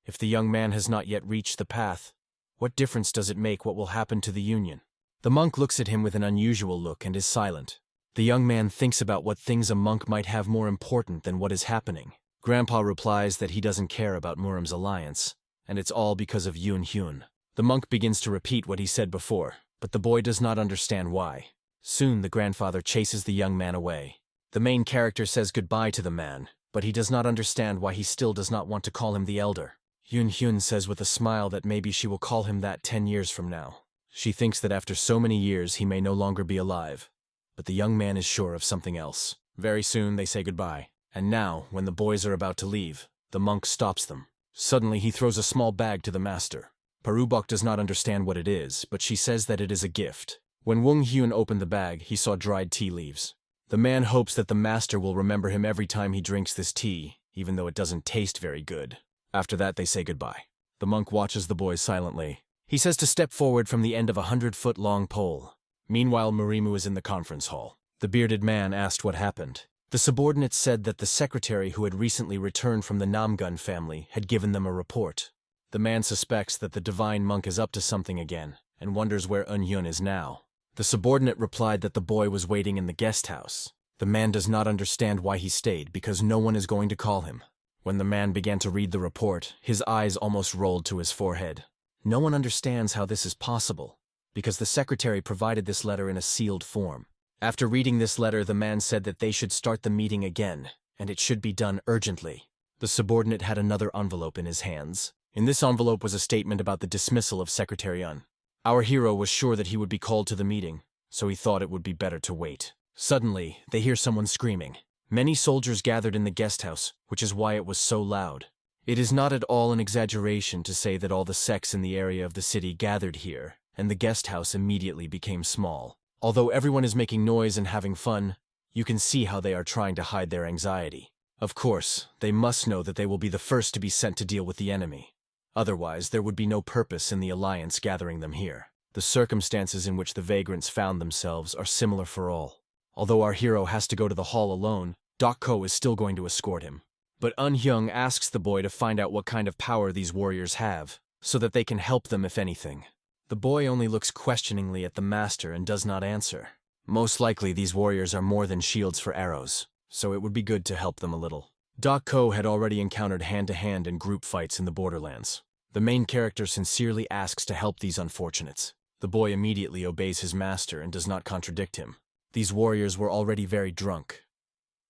If the young man has not yet reached the path, what difference does it make what will happen to the union? The monk looks at him with an unusual look and is silent. The young man thinks about what things a monk might have more important than what is happening. Grandpa replies that he doesn't care about Murim's alliance, and it's all because of Hyun. The monk begins to repeat what he said before, but the boy does not understand why. Soon the grandfather chases the young man away. The main character says goodbye to the man, but he does not understand why he still does not want to call him the elder. Hyun says with a smile that maybe she will call him that 10 years from now. She thinks that after so many years he may no longer be alive, but the young man is sure of something else. Very soon they say goodbye. And now, when the boys are about to leave, the monk stops them. Suddenly, he throws a small bag to the master. Parubok does not understand what it is, but she says that it is a gift. When Wung Hyun opened the bag, he saw dried tea leaves. The man hopes that the master will remember him every time he drinks this tea, even though it doesn't taste very good. After that, they say goodbye. The monk watches the boys silently. He says to step forward from the end of a 100-foot-long pole. Meanwhile, Murimu is in the conference hall. The bearded man asked what happened. The subordinate said that the secretary who had recently returned from the Namgun family had given them a report. The man suspects that the divine monk is up to something again, and wonders where Eun-hyun is now. The subordinate replied that the boy was waiting in the guest house. The man does not understand why he stayed because no one is going to call him. When the man began to read the report, his eyes almost rolled to his forehead. No one understands how this is possible, because the secretary provided this letter in a sealed form. After reading this letter, the man said that they should start the meeting again, and it should be done urgently. The subordinate had another envelope in his hands. In this envelope was a statement about the dismissal of Secretary Hyun. Our hero was sure that he would be called to the meeting, so he thought it would be better to wait. Suddenly, they hear someone screaming. Many soldiers gathered in the guest house, which is why it was so loud. It is not at all an exaggeration to say that all the sects in the area of the city gathered here, and the guest house immediately became small. Although everyone is making noise and having fun, you can see how they are trying to hide their anxiety. Of course, they must know that they will be the first to be sent to deal with the enemy. Otherwise, there would be no purpose in the Alliance gathering them here. The circumstances in which the vagrants found themselves are similar for all. Although our hero has to go to the hall alone, Dokko is still going to escort him. But Eun-hyun asks the boy to find out what kind of power these warriors have, so that they can help them if anything. The boy only looks questioningly at the master and does not answer. Most likely these warriors are more than shields for arrows, so it would be good to help them a little. Dokko had already encountered hand-to-hand and group fights in the borderlands. The main character sincerely asks to help these unfortunates. The boy immediately obeys his master and does not contradict him. These warriors were already very drunk.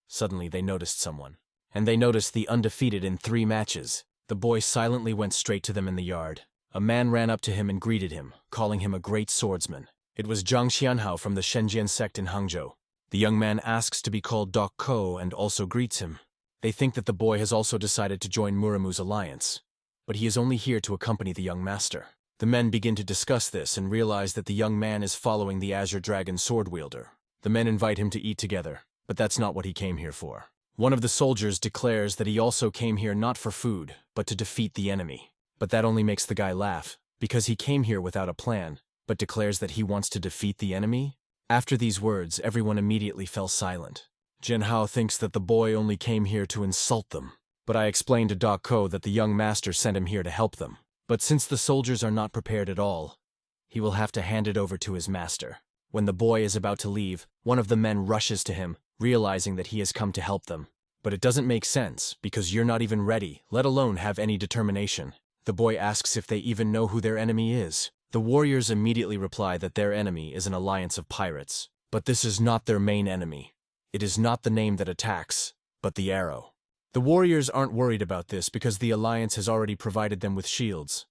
Suddenly they noticed someone. And they noticed the undefeated in 3 matches. The boy silently went straight to them in the yard. A man ran up to him and greeted him, calling him a great swordsman. It was Zhang Xianhao from the Shenzhen sect in Hangzhou. The young man asks to be called Dokko and also greets him. They think that the boy has also decided to join Murimu's alliance, but he is only here to accompany the young master. The men begin to discuss this and realize that the young man is following the Azure Dragon sword wielder. The men invite him to eat together, but that's not what he came here for. One of the soldiers declares that he also came here not for food, but to defeat the enemy. But that only makes the guy laugh, because he came here without a plan, but declares that he wants to defeat the enemy? After these words, everyone immediately fell silent. Jinhao thinks that the boy only came here to insult them, but I explained to Dokko that the young master sent him here to help them. But since the soldiers are not prepared at all, he will have to hand it over to his master. When the boy is about to leave, one of the men rushes to him, realizing that he has come to help them. But it doesn't make sense, because you're not even ready, let alone have any determination. The boy asks if they even know who their enemy is. The warriors immediately reply that their enemy is an alliance of pirates. But this is not their main enemy. It is not the name that attacks, but the arrow. The warriors aren't worried about this because the alliance has already provided them with shields.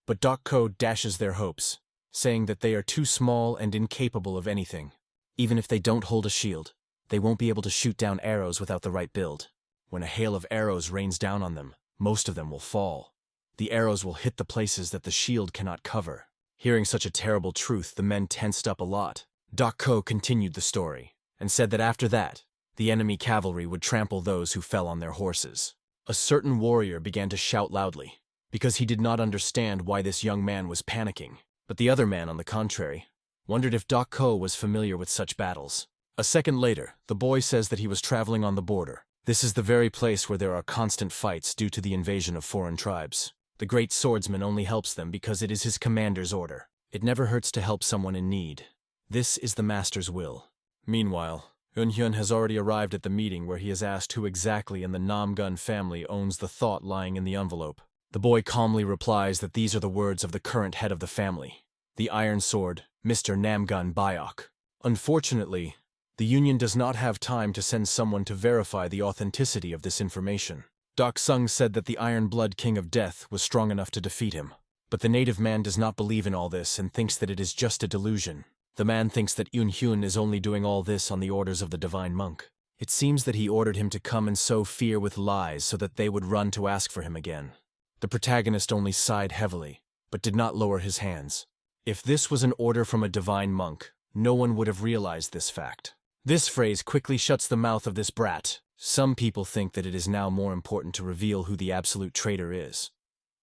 But Dokko dashes their hopes, saying that they are too small and incapable of anything. Even if they don't hold a shield, they won't be able to shoot down arrows without the right build. When a hail of arrows rains down on them, most of them will fall. The arrows will hit the places that the shield cannot cover. Hearing such a terrible truth, the men tensed up a lot. Dokko continued the story, and said that after that, the enemy cavalry would trample those who fell on their horses. A certain warrior began to shout loudly, because he did not understand why this young man was panicking. But the other man, on the contrary, wondered if Dokko was familiar with such battles. A second later, the boy says that he was traveling on the border. This is the very place where there are constant fights due to the invasion of foreign tribes. The great swordsman only helps them because it is his commander's order. It never hurts to help someone in need. This is the master's will. Meanwhile, Eun-hyun has already arrived at the meeting where he is asked who exactly in the Namgun family owns the thought lying in the envelope. The boy calmly replies that these are the words of the current head of the family, the Iron Sword, Mr. Namgun Bayok. Unfortunately, the Union does not have time to send someone to verify the authenticity of this information. Dak Sung said that the Iron Blood King of Death was strong enough to defeat him. But the native man does not believe in all this and thinks that it is just a delusion. The man thinks that Eun-hyun is only doing all this on the orders of the divine monk. It seems that he ordered him to come and sow fear with lies so that they would run to ask for him again. The protagonist only sighed heavily, but did not lower his hands. If this was an order from a divine monk, no one would have realized this fact. This phrase quickly shuts the mouth of this brat. Some people think that it is now more important to reveal who the absolute traitor is.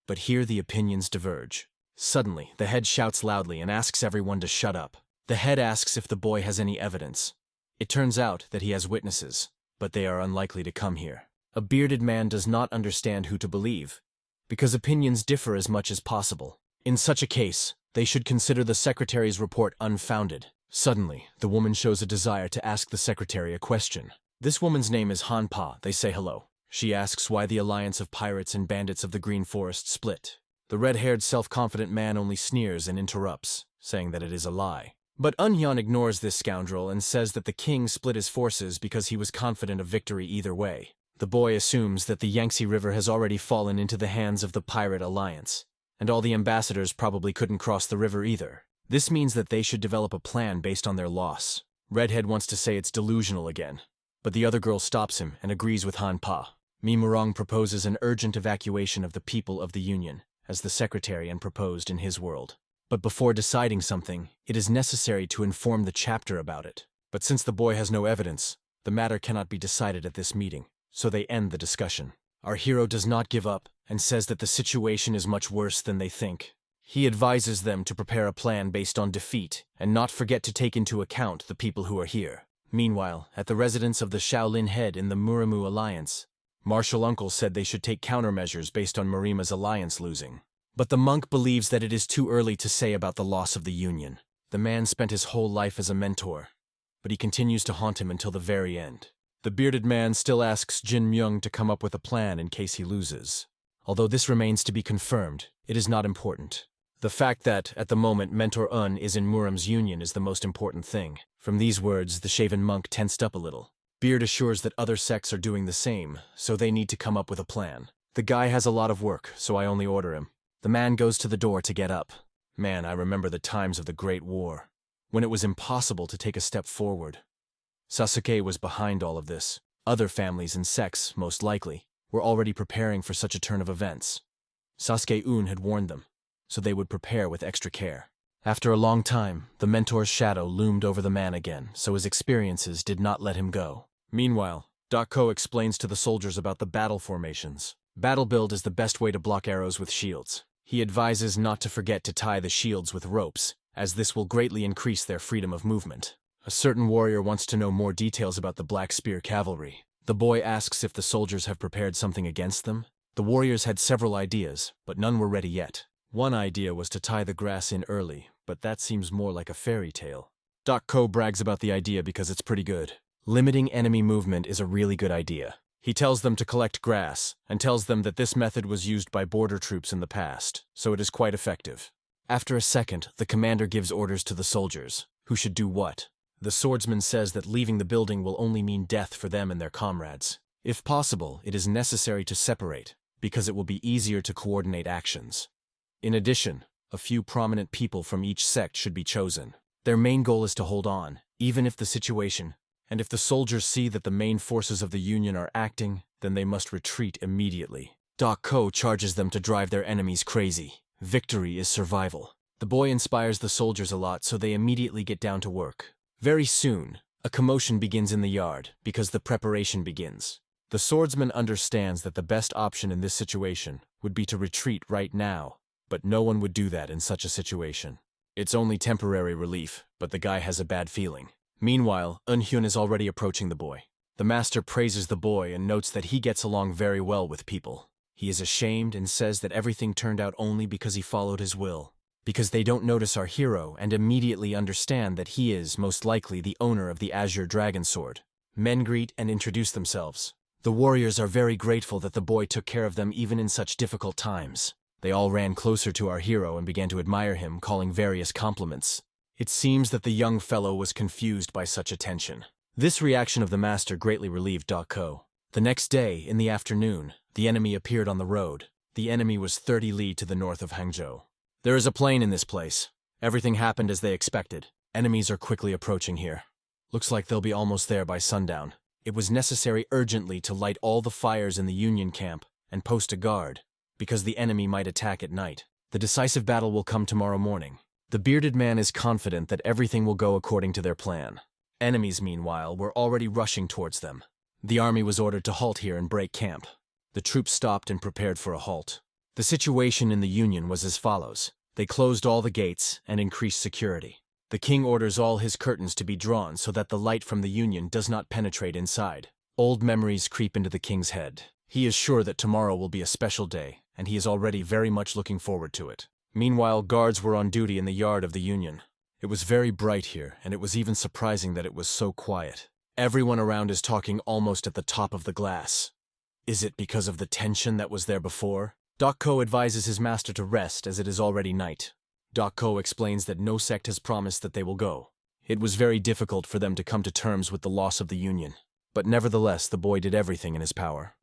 But here the opinions diverge. Suddenly, the head shouts loudly and asks everyone to shut up. The head asks if the boy has any evidence. It turns out that he has witnesses, but they are unlikely to come here. A bearded man does not understand who to believe, because opinions differ as much as possible. In such a case, they should consider the secretary's report unfounded. Suddenly, the woman shows a desire to ask the secretary a question. This woman's name is Hanpa, they say hello. She asks why the alliance of pirates and bandits of the Green Forest split. The red-haired, self-confident man only sneers and interrupts, saying that it is a lie. But Hyun ignores this scoundrel and says that the king split his forces because he was confident of victory either way. The boy assumes that the Yangze River has already fallen into the hands of the pirate alliance, and all the ambassadors probably couldn't cross the river either. This means that they should develop a plan based on their loss. Redhead wants to say it's delusional again, but the other girl stops him and agrees with Hanpa. Murang proposes an urgent evacuation of the people of the Union, as the secretary and proposed in his world. But before deciding something, it is necessary to inform the chapter about it. But since the boy has no evidence, the matter cannot be decided at this meeting, so they end the discussion. Our hero does not give up and says that the situation is much worse than they think. He advises them to prepare a plan based on defeat and not forget to take into account the people who are here. Meanwhile, at the residence of the Shaolin head in the Murim Alliance, Martial Uncle said they should take countermeasures based on Marima's alliance losing. But the monk believes that it is too early to say about the loss of the Union. The man spent his whole life as a mentor, but he continues to haunt him until the very end. The bearded man still asks Jin Myung to come up with a plan in case he loses. Although this remains to be confirmed, it is not important. The fact that, at the moment, Mentor Un is in Murim's union is the most important thing. From these words, the shaven monk tensed up a little. Beard assures that other sects are doing the same, so they need to come up with a plan. The guy has a lot of work, so I only order him. The man goes to the door to get up. Man, I remember the times of the Great War, when it was impossible to take a step forward. Sasuke was behind all of this. Other families and sects, most likely, were already preparing for such a turn of events. Sasuke-un had warned them, so they would prepare with extra care. After a long time, the mentor's shadow loomed over the man again, so his experiences did not let him go. Meanwhile, Ko explains to the soldiers about the battle formations. Battle build is the best way to block arrows with shields. He advises not to forget to tie the shields with ropes, as this will greatly increase their freedom of movement. A certain warrior wants to know more details about the Black Spear Cavalry. The boy asks if the soldiers have prepared something against them. The warriors had several ideas, but none were ready yet. One idea was to tie the grass in early, but that seems more like a fairy tale. Ko brags about the idea because it's pretty good. Limiting enemy movement is a really good idea. He tells them to collect grass, and tells them that this method was used by border troops in the past, so it is quite effective. After a second, the commander gives orders to the soldiers, who should do what. The swordsman says that leaving the building will only mean death for them and their comrades. If possible, it is necessary to separate, because it will be easier to coordinate actions. In addition, a few prominent people from each sect should be chosen. Their main goal is to hold on, even if the situation, and if the soldiers see that the main forces of the Union are acting, then they must retreat immediately. Ko charges them to drive their enemies crazy. Victory is survival. The boy inspires the soldiers a lot, so they immediately get down to work. Very soon, a commotion begins in the yard, because the preparation begins. The swordsman understands that the best option in this situation would be to retreat right now, but no one would do that in such a situation. It's only temporary relief, but the guy has a bad feeling. Meanwhile, Hyun is already approaching the boy. The master praises the boy and notes that he gets along very well with people. He is ashamed and says that everything turned out only because he followed his will. Because they don't notice our hero and immediately understand that he is, most likely, the owner of the Azure Dragon Sword. Men greet and introduce themselves. The warriors are very grateful that the boy took care of them even in such difficult times. They all ran closer to our hero and began to admire him, calling various compliments. It seems that the young fellow was confused by such attention. This reaction of the master greatly relieved Ko. The next day, in the afternoon, the enemy appeared on the road. The enemy was 30 li to the north of Hangzhou. There is a plane in this place. Everything happened as they expected. Enemies are quickly approaching here. Looks like they'll be almost there by sundown. It was necessary urgently to light all the fires in the Union camp and post a guard, because the enemy might attack at night. The decisive battle will come tomorrow morning. The bearded man is confident that everything will go according to their plan. Enemies, meanwhile, were already rushing towards them. The army was ordered to halt here and break camp. The troops stopped and prepared for a halt. The situation in the Union was as follows. They closed all the gates and increased security. The king orders all his curtains to be drawn so that the light from the Union does not penetrate inside. Old memories creep into the king's head. He is sure that tomorrow will be a special day, and he is already very much looking forward to it. Meanwhile, guards were on duty in the yard of the Union. It was very bright here, and it was even surprising that it was so quiet. Everyone around is talking almost at the top of the glass. Is it because of the tension that was there before? Ko advises his master to rest as it is already night. Ko explains that no sect has promised that they will go. It was very difficult for them to come to terms with the loss of the Union. But nevertheless, the boy did everything in his power.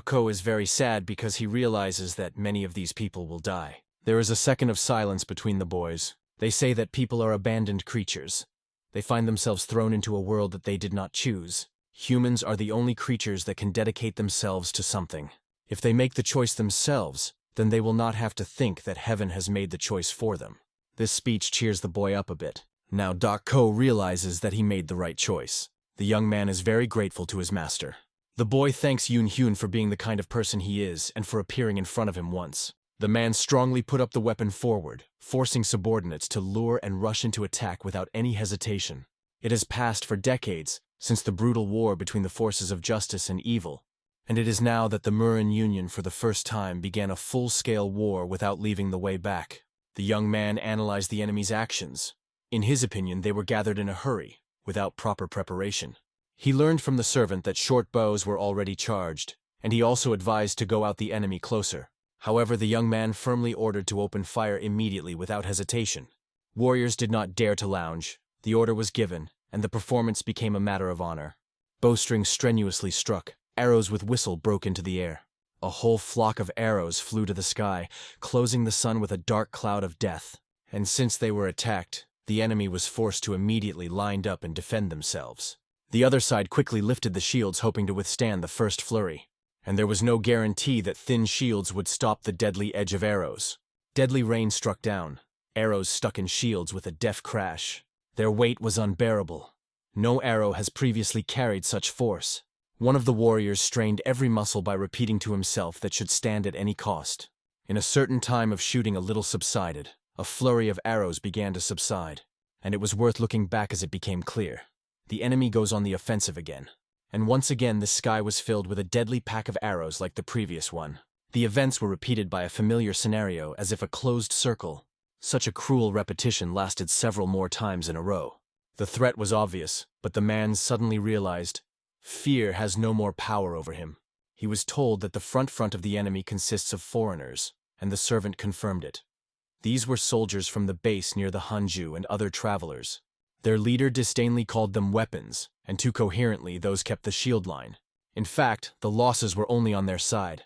Ko is very sad because he realizes that many of these people will die. There is a second of silence between the boys. They say that people are abandoned creatures. They find themselves thrown into a world that they did not choose. Humans are the only creatures that can dedicate themselves to something. If they make the choice themselves, then they will not have to think that heaven has made the choice for them. This speech cheers the boy up a bit. Now Ko realizes that he made the right choice. The young man is very grateful to his master. The boy thanks Hyun for being the kind of person he is and for appearing in front of him once. The man strongly put up the weapon forward, forcing subordinates to lure and rush into attack without any hesitation. It has passed for decades since the brutal war between the forces of justice and evil, and it is now that the Murim Union for the first time began a full-scale war without leaving the way back. The young man analyzed the enemy's actions. In his opinion, they were gathered in a hurry, without proper preparation. He learned from the servant that short bows were already charged, and he also advised to go out the enemy closer. However, the young man firmly ordered to open fire immediately without hesitation. Warriors did not dare to lounge. The order was given, and the performance became a matter of honor. Bowstrings strenuously struck. Arrows with whistle broke into the air. A whole flock of arrows flew to the sky, closing the sun with a dark cloud of death. And since they were attacked, the enemy was forced to immediately line up and defend themselves. The other side quickly lifted the shields, hoping to withstand the first flurry. And there was no guarantee that thin shields would stop the deadly edge of arrows. Deadly rain struck down. Arrows stuck in shields with a deaf crash. Their weight was unbearable. No arrow has previously carried such force. One of the warriors strained every muscle by repeating to himself that should stand at any cost. In a certain time of shooting a little subsided. A flurry of arrows began to subside, and it was worth looking back as it became clear. The enemy goes on the offensive again. And once again the sky was filled with a deadly pack of arrows like the previous one. The events were repeated by a familiar scenario as if a closed circle. Such a cruel repetition lasted several more times in a row. The threat was obvious, but the man suddenly realized fear has no more power over him. He was told that the front of the enemy consists of foreigners, and the servant confirmed it. These were soldiers from the base near the Hanju and other travelers. Their leader disdainfully called them weapons, and too coherently those kept the shield line. In fact, the losses were only on their side.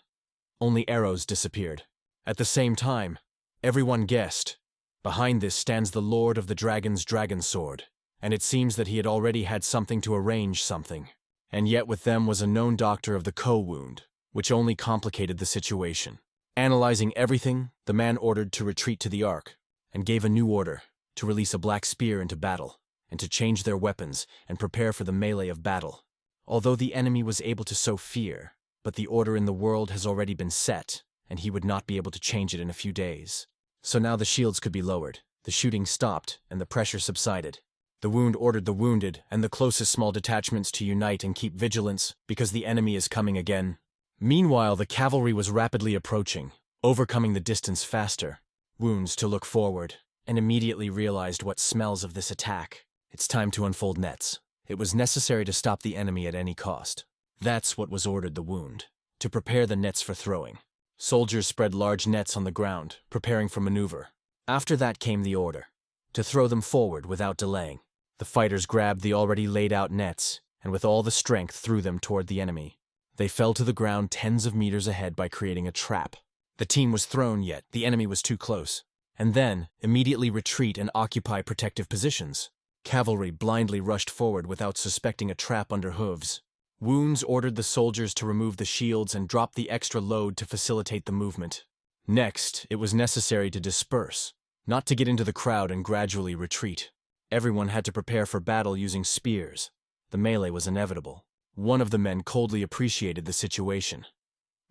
Only arrows disappeared. At the same time, everyone guessed. Behind this stands the Lord of the Dragon's dragon sword, and it seems that he had already had something to arrange something. And yet with them was a known doctor of the wound, which only complicated the situation. Analyzing everything, the man ordered to retreat to the Ark, and gave a new order, to release a black spear into battle, and to change their weapons and prepare for the melee of battle. Although the enemy was able to sow fear, but the order in the world has already been set, and he would not be able to change it in a few days. So now the shields could be lowered, the shooting stopped, and the pressure subsided. The wound ordered the wounded and the closest small detachments to unite and keep vigilance, because the enemy is coming again. Meanwhile, the cavalry was rapidly approaching, overcoming the distance faster. Wounds to look forward, and immediately realized what smells of this attack. It's time to unfold nets. It was necessary to stop the enemy at any cost. That's what was ordered the wound, to prepare the nets for throwing. Soldiers spread large nets on the ground, preparing for maneuver. After that came the order, to throw them forward without delaying. The fighters grabbed the already laid out nets, and with all the strength threw them toward the enemy. They fell to the ground tens of meters ahead by creating a trap. The team was thrown, yet the enemy was too close. And then, immediately retreat and occupy protective positions. Cavalry blindly rushed forward without suspecting a trap under hooves. Wounds ordered the soldiers to remove the shields and drop the extra load to facilitate the movement. Next, it was necessary to disperse, not to get into the crowd and gradually retreat. Everyone had to prepare for battle using spears. The melee was inevitable. One of the men coldly appreciated the situation.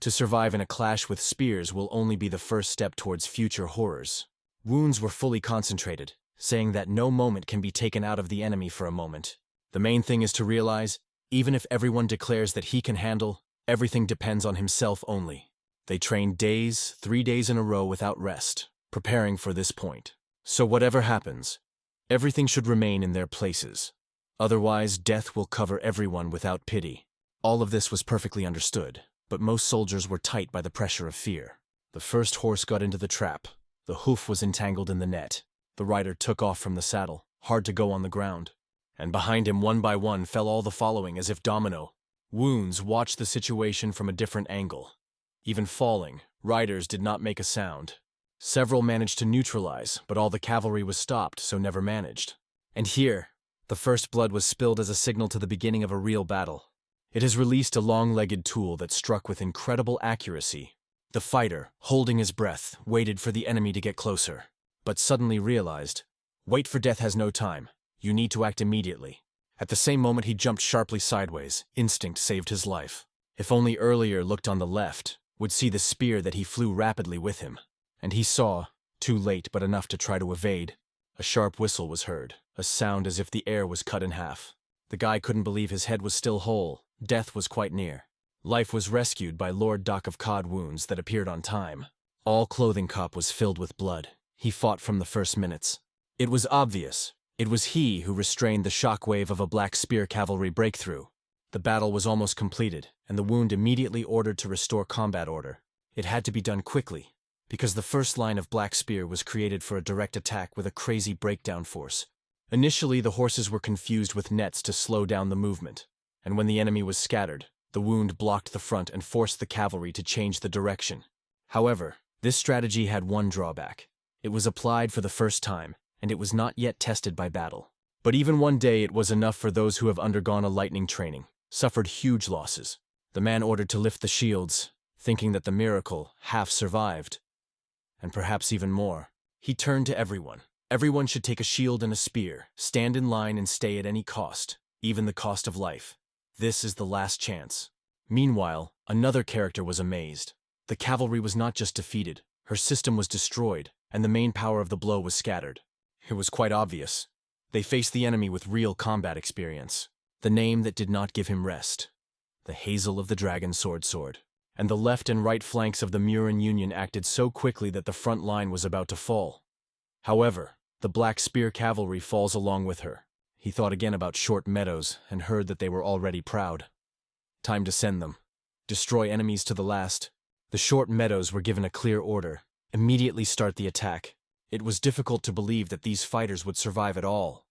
To survive in a clash with spears will only be the first step towards future horrors. Wounds were fully concentrated, saying that no moment can be taken out of the enemy for a moment. The main thing is to realize, even if everyone declares that he can handle, everything depends on himself only. They trained 3 days in a row without rest, preparing for this point. So whatever happens, everything should remain in their places. Otherwise, death will cover everyone without pity. All of this was perfectly understood, but most soldiers were tight by the pressure of fear. The first horse got into the trap. The hoof was entangled in the net. The rider took off from the saddle, hard to go on the ground. And behind him, one by one, fell all the following as if domino. Wounds watched the situation from a different angle. Even falling, riders did not make a sound. Several managed to neutralize, but all the cavalry was stopped, so never managed. And here, the first blood was spilled as a signal to the beginning of a real battle. It has released a long-legged tool that struck with incredible accuracy. The fighter, holding his breath, waited for the enemy to get closer, but suddenly realized, wait for death has no time. You need to act immediately. At the same moment he jumped sharply sideways. Instinct saved his life. If only earlier looked on the left, would see the spear that he flew rapidly with him. And he saw, too late but enough to try to evade. A sharp whistle was heard, a sound as if the air was cut in half. The guy couldn't believe his head was still whole. Death was quite near. Life was rescued by Lord Doc of Cod wounds that appeared on time. All clothing cop was filled with blood. He fought from the first minutes. It was obvious. It was he who restrained the shockwave of a black spear cavalry breakthrough. The battle was almost completed, and the wound immediately ordered to restore combat order. It had to be done quickly, because the first line of black spear was created for a direct attack with a crazy breakdown force. Initially, the horses were confused with nets to slow down the movement, and when the enemy was scattered, the wound blocked the front and forced the cavalry to change the direction. However, this strategy had one drawback. It was applied for the first time, and it was not yet tested by battle. But even one day it was enough for those who have undergone a lightning training, suffered huge losses. The man ordered to lift the shields, thinking that the miracle half survived. And perhaps even more. He turned to everyone. Everyone should take a shield and a spear, stand in line and stay at any cost, even the cost of life. This is the last chance. Meanwhile, another character was amazed. The cavalry was not just defeated, her system was destroyed, and the main power of the blow was scattered. It was quite obvious. They faced the enemy with real combat experience. The name that did not give him rest. The Hazel of the Dragon Sword. And the left and right flanks of the Murim Union acted so quickly that the front line was about to fall. However, the Black Spear Cavalry falls along with her. He thought again about Short Meadows and heard that they were already proud. Time to send them. Destroy enemies to the last. The Short Meadows were given a clear order. Immediately start the attack. It was difficult to believe that these fighters would survive at all.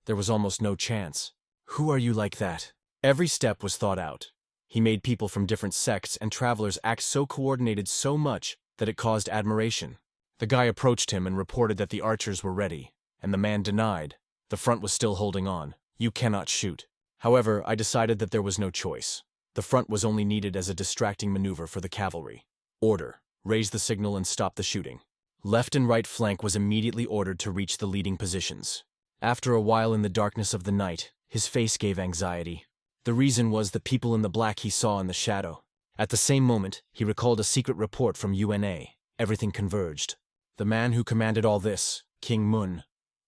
There was almost no chance. Who are you like that? Every step was thought out. He made people from different sects and travelers act so coordinated so much that it caused admiration. The guy approached him and reported that the archers were ready, and the man denied. The front was still holding on. You cannot shoot. However, I decided that there was no choice. The front was only needed as a distracting maneuver for the cavalry. Order. Raise the signal and stop the shooting. Left and right flank was immediately ordered to reach the leading positions. After a while in the darkness of the night, his face gave anxiety. The reason was the people in the black he saw in the shadow. At the same moment, he recalled a secret report from UNA. Everything converged. The man who commanded all this, King Mun,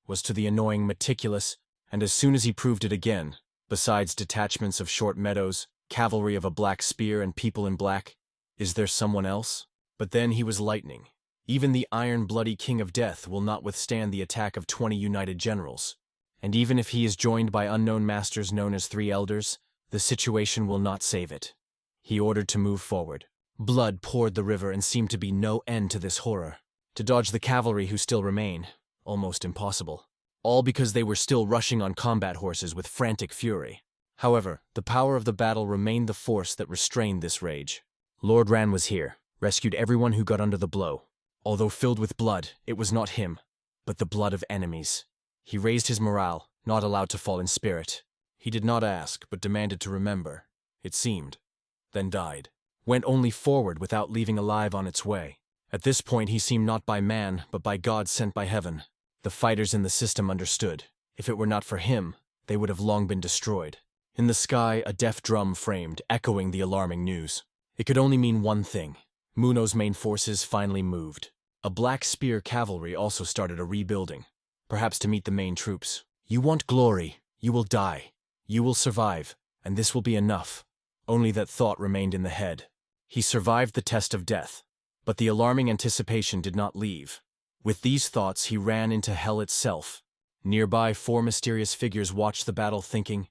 was to the annoying meticulous, and as soon as he proved it again, besides detachments of Short Meadows, cavalry of a black spear and people in black, is there someone else? But then he was lightning. Even the iron bloody King of Death will not withstand the attack of 20 united generals. And even if he is joined by unknown masters known as 3 elders, the situation will not save it. He ordered to move forward. Blood poured the river and seemed to be no end to this horror. To dodge the cavalry who still remained, almost impossible. All because they were still rushing on combat horses with frantic fury. However, the power of the battle remained the force that restrained this rage. Lord Ran was here, rescued everyone who got under the blow. Although filled with blood, it was not him, but the blood of enemies. He raised his morale, not allowed to fall in spirit. He did not ask, but demanded to remember. it seemed, then died, went only forward without leaving alive on its way. At this point he seemed not by man, but by God sent by heaven. The fighters in the system understood. If it were not for him, they would have long been destroyed. In the sky, a deaf drum framed, echoing the alarming news. It could only mean one thing. Muno's main forces finally moved. A Black Spear cavalry also started a rebuilding, perhaps to meet the main troops. You want glory, you will die. You will survive, and this will be enough. Only that thought remained in the head. He survived the test of death, but the alarming anticipation did not leave. With these thoughts, he ran into hell itself. Nearby, 4 mysterious figures watched the battle, thinking,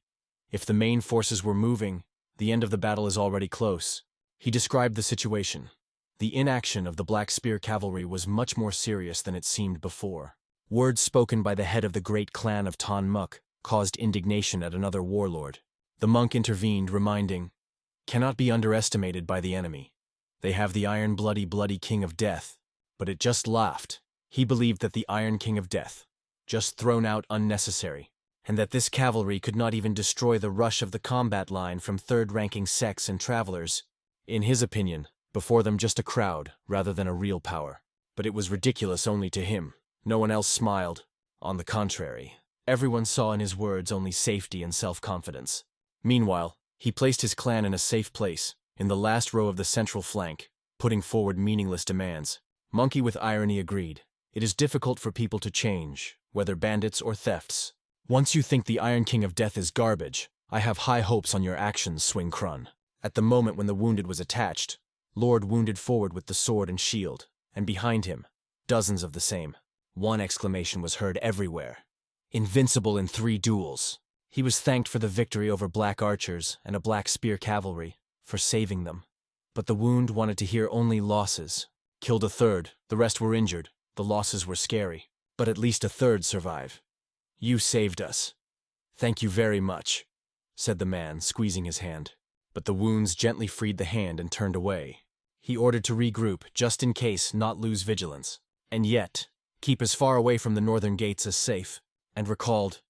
if the main forces were moving, the end of the battle is already close. He described the situation. The inaction of the Black Spear cavalry was much more serious than it seemed before. Words spoken by the head of the great clan of Tan Muk caused indignation at another warlord. The monk intervened, reminding, cannot be underestimated by the enemy. They have the Iron Bloody King of Death. But it just laughed. He believed that the Iron King of Death, just thrown out unnecessary, and that this cavalry could not even destroy the rush of the combat line from third-ranking sects and travelers. In his opinion, before them just a crowd rather than a real power. But it was ridiculous only to him. No one else smiled. On the contrary, everyone saw in his words only safety and self-confidence. Meanwhile, he placed his clan in a safe place, in the last row of the central flank, putting forward meaningless demands. Monkey with irony agreed. It is difficult for people to change, whether bandits or thefts. Once you think the Iron King of Death is garbage, I have high hopes on your actions, Swing Krun. At the moment when the wounded was attached, Lord wounded forward with the sword and shield, and behind him, dozens of the same. One exclamation was heard everywhere. Invincible in 3 duels. He was thanked for the victory over Black Archers and a Black Spear cavalry, for saving them. But the wound wanted to hear only losses. Killed a third, the rest were injured. The losses were scary, but at least a third survive. You saved us. Thank you very much, said the man, squeezing his hand. But the wounds gently freed the hand and turned away. He ordered to regroup, just in case not lose vigilance. And yet, keep as far away from the northern gates as safe, and recalled,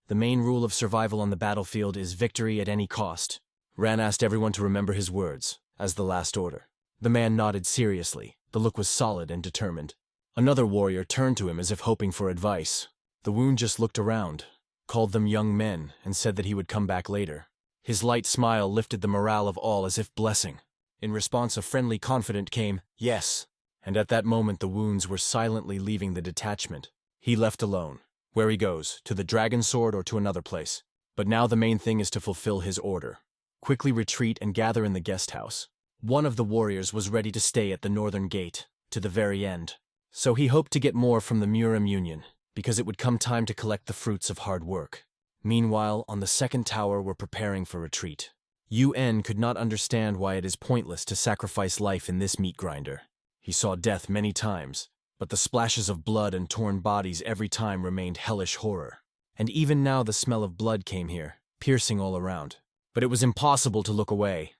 the main rule of survival on the battlefield is victory at any cost. Ran asked everyone to remember his words, as the last order. The man nodded seriously. The look was solid and determined. Another warrior turned to him as if hoping for advice. The wound just looked around, called them young men, and said that he would come back later. His light smile lifted the morale of all as if blessing. In response, a friendly confident came, yes. And at that moment the wounds were silently leaving the detachment. He left alone. Where he goes, to the Dragon Sword or to another place. But now the main thing is to fulfill his order. Quickly retreat and gather in the guest house. One of the warriors was ready to stay at the northern gate, to the very end. So he hoped to get more from the Murim Union, because it would come time to collect the fruits of hard work. Meanwhile, on the second tower were preparing for retreat. UN could not understand why it is pointless to sacrifice life in this meat grinder. He saw death many times, but the splashes of blood and torn bodies every time remained hellish horror. And even now the smell of blood came here, piercing all around. But it was impossible to look away.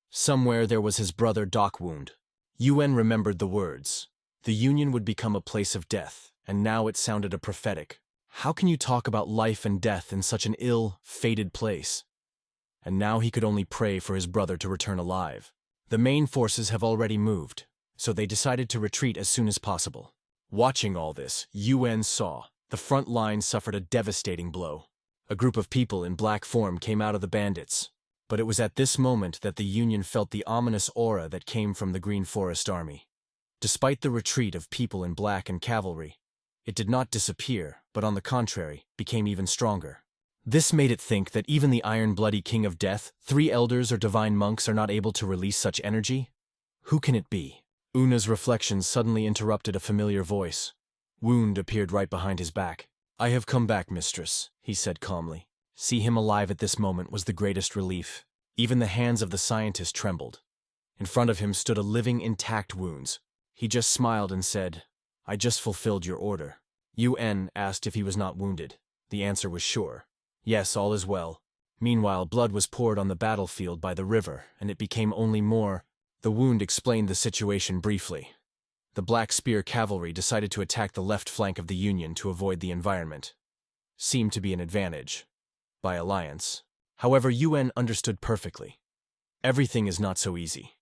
Somewhere there was his brother Doc wound. UN remembered the words. The Union would become a place of death, and now it sounded a prophetic. How can you talk about life and death in such an ill, fated place? And now he could only pray for his brother to return alive. The main forces have already moved, so they decided to retreat as soon as possible. Watching all this, UN saw the front line suffered a devastating blow. A group of people in black form came out of the bandits. But it was at this moment that the Union felt the ominous aura that came from the Green Forest Army. Despite the retreat of people in black and cavalry, it did not disappear, but on the contrary, became even stronger. This made it think that even the Iron Bloody King of Death, 3 elders or divine monks are not able to release such energy? Who can it be? Una's reflections suddenly interrupted a familiar voice. Wound appeared right behind his back. I have come back, mistress, he said calmly. See him alive at this moment was the greatest relief. Even the hands of the scientist trembled. In front of him stood a living, intact Wounds. He just smiled and said, I just fulfilled your order. UN asked if he was not wounded. The answer was sure. Yes, all is well. Meanwhile, blood was poured on the battlefield by the river, and it became only more. The Wound explained the situation briefly. The Black Spear cavalry decided to attack the left flank of the Union to avoid the environment. Seemed to be an advantage. By alliance. However, Yuan understood perfectly. Everything is not so easy.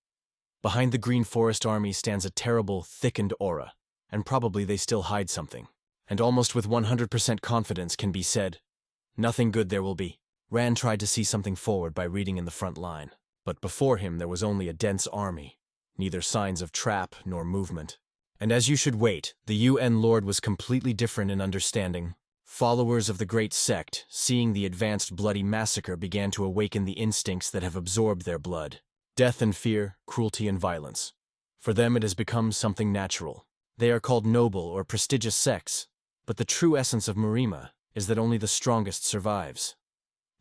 Behind the Green Forest Army stands a terrible, thickened aura, and probably they still hide something. And almost with 100% confidence can be said, nothing good there will be. Rand tried to see something forward by reading in the front line, but before him there was only a dense army, neither signs of trap nor movement. And as you should wait, the UN Lord was completely different in understanding. Followers of the great sect, seeing the advanced bloody massacre, began to awaken the instincts that have absorbed their blood. Death and fear, cruelty and violence. For them it has become something natural. They are called noble or prestigious sects, but the true essence of Murima is that only the strongest survives.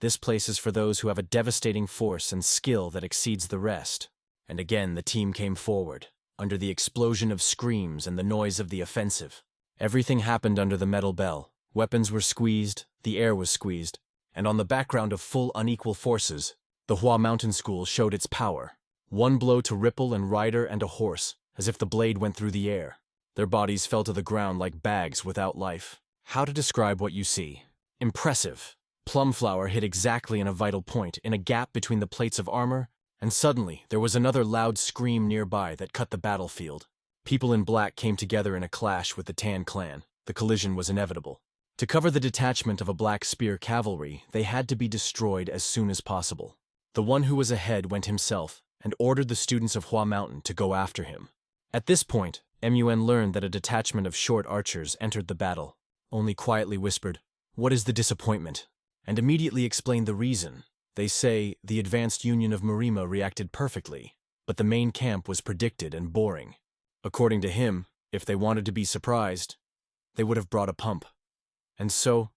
This place is for those who have a devastating force and skill that exceeds the rest. And again the team came forward, under the explosion of screams and the noise of the offensive. Everything happened under the metal bell. Weapons were squeezed, the air was squeezed, and on the background of full unequal forces, the Hua Mountain School showed its power. One blow to Ripple and Rider and a horse, as if the blade went through the air. Their bodies fell to the ground like bags without life. How to describe what you see? Impressive. Plumflower hit exactly in a vital point, in a gap between the plates of armor, and suddenly there was another loud scream nearby that cut the battlefield. People in black came together in a clash with the Tan clan. The collision was inevitable. To cover the detachment of a Black Spear cavalry, they had to be destroyed as soon as possible. The one who was ahead went himself and ordered the students of Hua Mountain to go after him. At this point, MUN learned that a detachment of short archers entered the battle, only quietly whispered, "What is the disappointment?" and immediately explained the reason. They say the advanced union of Murima reacted perfectly, but the main camp was predicted and boring. According to him, if they wanted to be surprised, they would have brought a pump. And so,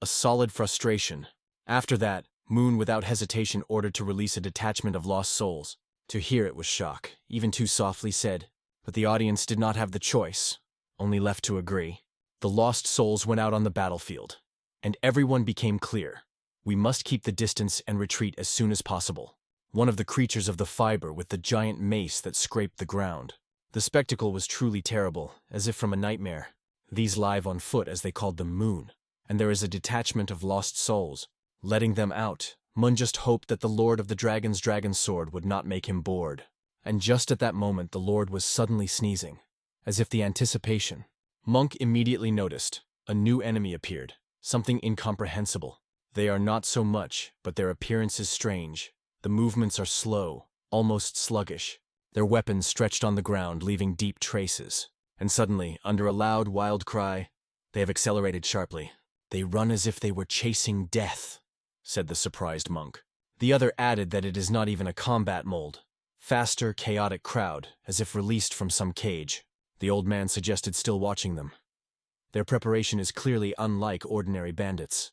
a solid frustration. After that, Moon without hesitation ordered to release a detachment of lost souls. To hear it was shock, even too softly said, but the audience did not have the choice, only left to agree. The lost souls went out on the battlefield, and everyone became clear. We must keep the distance and retreat as soon as possible. One of the creatures of the fiber with the giant mace that scraped the ground. The spectacle was truly terrible, as if from a nightmare. These live on foot as they called them Moon, and there is a detachment of lost souls. Letting them out, Mun just hoped that the Lord of the Dragon's dragon sword would not make him bored. And just at that moment the Lord was suddenly sneezing, as if the anticipation. Monk immediately noticed. A new enemy appeared, something incomprehensible. They are not so much, but their appearance is strange. The movements are slow, almost sluggish. Their weapons stretched on the ground, leaving deep traces. And suddenly, under a loud, wild cry, they have accelerated sharply. "They run as if they were chasing death," said the surprised monk. The other added that it is not even a combat mold. Faster, chaotic crowd, as if released from some cage. The old man suggested still watching them. Their preparation is clearly unlike ordinary bandits.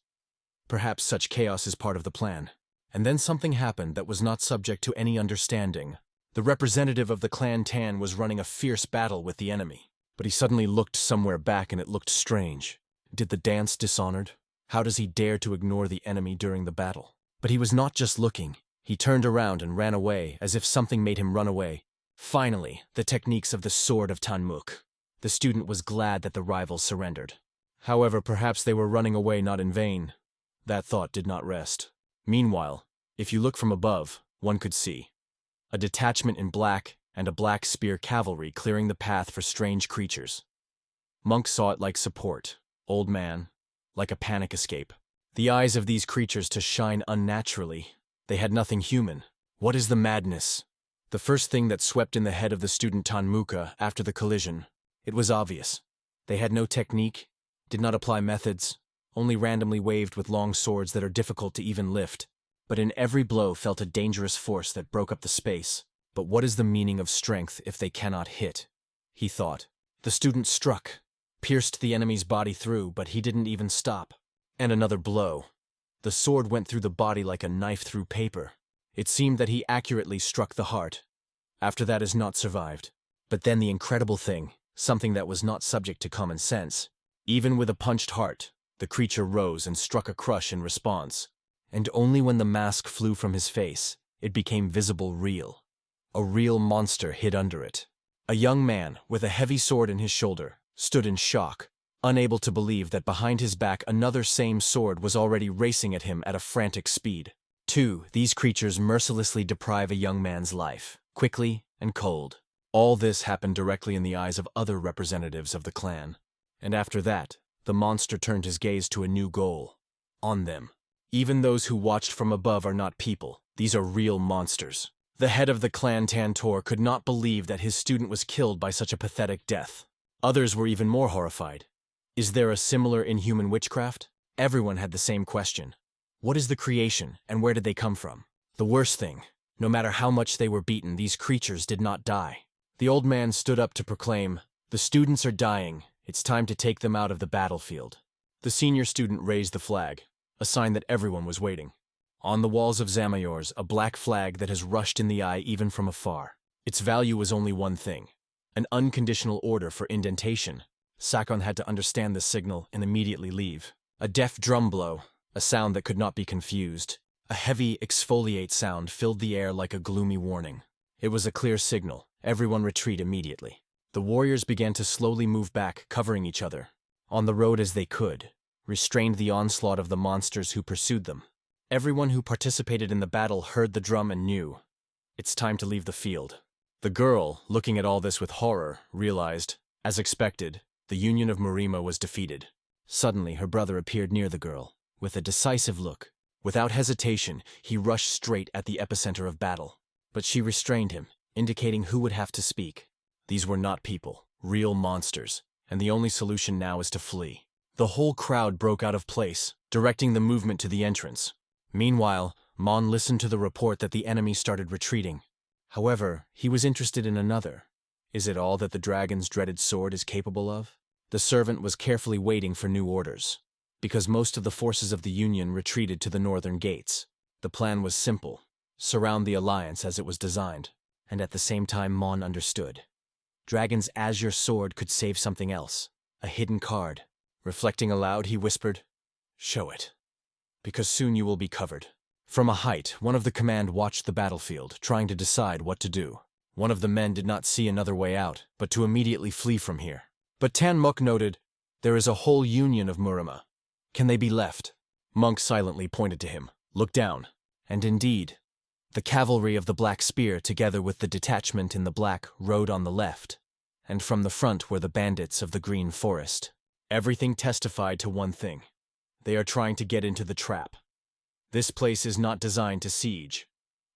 Perhaps such chaos is part of the plan. And then something happened that was not subject to any understanding. The representative of the clan Tan was running a fierce battle with the enemy. But he suddenly looked somewhere back and it looked strange. Did the dance dishonored? How does he dare to ignore the enemy during the battle? But he was not just looking. He turned around and ran away, as if something made him run away. Finally, the techniques of the sword of Tanmuk. The student was glad that the rivals surrendered. However, perhaps they were running away not in vain. That thought did not rest. Meanwhile, if you look from above, one could see a detachment in black and a Black Spear cavalry clearing the path for strange creatures. Monk saw it like support, old man, like a panic escape. The eyes of these creatures to shine unnaturally. They had nothing human. What is the madness? The first thing that swept in the head of the student Tanmuka after the collision, it was obvious. They had no technique, did not apply methods, only randomly waved with long swords that are difficult to even lift. But in every blow felt a dangerous force that broke up the space. But what is the meaning of strength if they cannot hit? He thought. The student struck, pierced the enemy's body through, but he didn't even stop. And another blow. The sword went through the body like a knife through paper. It seemed that he accurately struck the heart. After that is not survived. But then the incredible thing, something that was not subject to common sense. Even with a punched heart, the creature rose and struck a crush in response. And only when the mask flew from his face, it became visible real. A real monster hid under it. A young man, with a heavy sword in his shoulder, stood in shock, unable to believe that behind his back another same sword was already racing at him at a frantic speed. 2. These creatures mercilessly deprive a young man's life, quickly and cold. All this happened directly in the eyes of other representatives of the clan. And after that, the monster turned his gaze to a new goal. On them. Even those who watched from above are not people. These are real monsters. The head of the clan Tantor could not believe that his student was killed by such a pathetic death. Others were even more horrified. Is there a similar inhuman witchcraft? Everyone had the same question. What is the creation, and where did they come from? The worst thing, no matter how much they were beaten, these creatures did not die. The old man stood up to proclaim, "The students are dying. It's time to take them out of the battlefield." The senior student raised the flag, a sign that everyone was waiting. On the walls of Zamayor's, a black flag that has rushed in the eye even from afar. Its value was only one thing, an unconditional order for indentation. Sakon had to understand this signal and immediately leave. A deaf drum blow, a sound that could not be confused. A heavy exfoliate sound filled the air like a gloomy warning. It was a clear signal. Everyone retreat immediately. The warriors began to slowly move back, covering each other. On the road as they could, restrained the onslaught of the monsters who pursued them. Everyone who participated in the battle heard the drum and knew. It's time to leave the field. The girl, looking at all this with horror, realized, as expected, the Union of Murima was defeated. Suddenly, her brother appeared near the girl. With a decisive look, without hesitation, he rushed straight at the epicenter of battle. But she restrained him, indicating who would have to speak. These were not people, real monsters, and the only solution now is to flee. The whole crowd broke out of place, directing the movement to the entrance. Meanwhile, Mon listened to the report that the enemy started retreating. However, he was interested in another. Is it all that the dragon's dreaded sword is capable of? The servant was carefully waiting for new orders. Because most of the forces of the Union retreated to the northern gates. The plan was simple. Surround the Alliance as it was designed. And at the same time Mon understood. Dragon's azure sword could save something else. A hidden card. Reflecting aloud, he whispered, "Show it. Because soon you will be covered." From a height, one of the command watched the battlefield, trying to decide what to do. One of the men did not see another way out, but to immediately flee from here. But Tan Muk noted, "There is a whole union of Murima. Can they be left?" Monk silently pointed to him. Look down. And indeed, the cavalry of the Black Spear, together with the detachment in the black, rode on the left. And from the front were the bandits of the Green Forest. Everything testified to one thing. They are trying to get into the trap. This place is not designed to siege.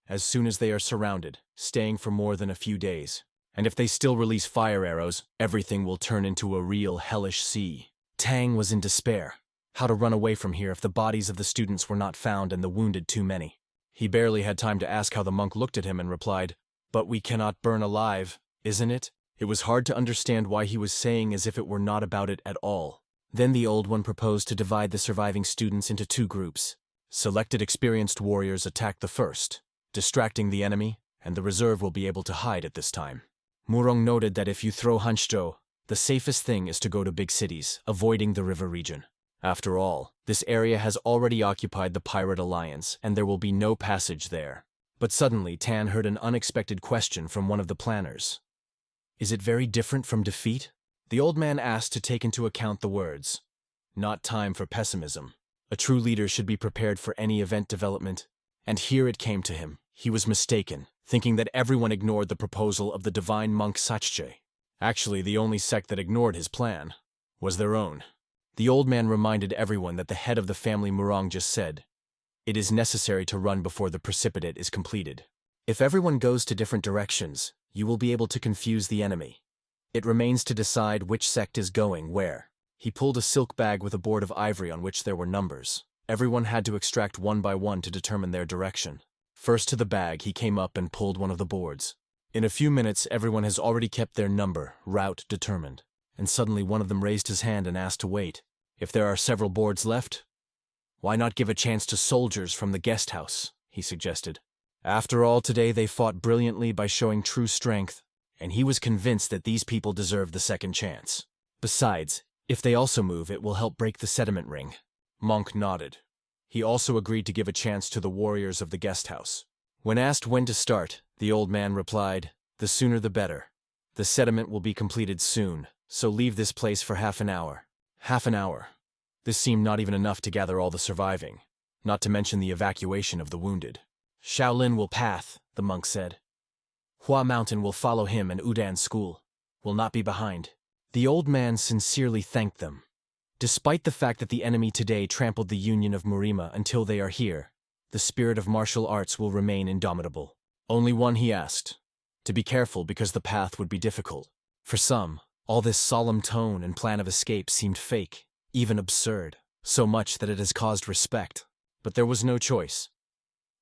As soon as they are surrounded, staying for more than a few days. And if they still release fire arrows, everything will turn into a real hellish sea. Tang was in despair. How to run away from here if the bodies of the students were not found and the wounded too many? He barely had time to ask how the monk looked at him and replied, "But we cannot burn alive, isn't it?" It was hard to understand why he was saying as if it were not about it at all. Then the old one proposed to divide the surviving students into two groups. Selected experienced warriors attack the first, distracting the enemy, and the reserve will be able to hide at this time. Murang noted that if you throw Hanzhou, the safest thing is to go to big cities, avoiding the river region. After all, this area has already occupied the Pirate Alliance, and there will be no passage there. But suddenly Tan heard an unexpected question from one of the planners. "Is it very different from defeat?" The old man asked to take into account the words. Not time for pessimism. A true leader should be prepared for any event development. And here it came to him. He was mistaken, thinking that everyone ignored the proposal of the divine monk Sachche. Actually, the only sect that ignored his plan was their own. The old man reminded everyone that the head of the family Murang just said, "It is necessary to run before the precipitate is completed. If everyone goes to different directions, you will be able to confuse the enemy. It remains to decide which sect is going where." He pulled a silk bag with a board of ivory on which there were numbers. Everyone had to extract one by one to determine their direction. First to the bag, he came up and pulled one of the boards. In a few minutes, everyone has already kept their number, route determined. And suddenly one of them raised his hand and asked to wait. If there are several boards left, why not give a chance to soldiers from the guest house, he suggested. After all, today they fought brilliantly by showing true strength, and he was convinced that these people deserved the second chance. Besides, if they also move, it will help break the sediment ring. Monk nodded. He also agreed to give a chance to the warriors of the guest house. When asked when to start, the old man replied, "The sooner the better. The sediment will be completed soon, so leave this place for half an hour." Half an hour. This seemed not even enough to gather all the surviving. not to mention the evacuation of the wounded. Shaolin will path, the monk said. Hua Mountain will follow him, and Udan's school will not be behind. The old man sincerely thanked them. Despite the fact that the enemy today trampled the union of Murima until they are here, the spirit of martial arts will remain indomitable. Only one he asked, to be careful because the path would be difficult. For some, all this solemn tone and plan of escape seemed fake, even absurd, so much that it has caused respect. But there was no choice.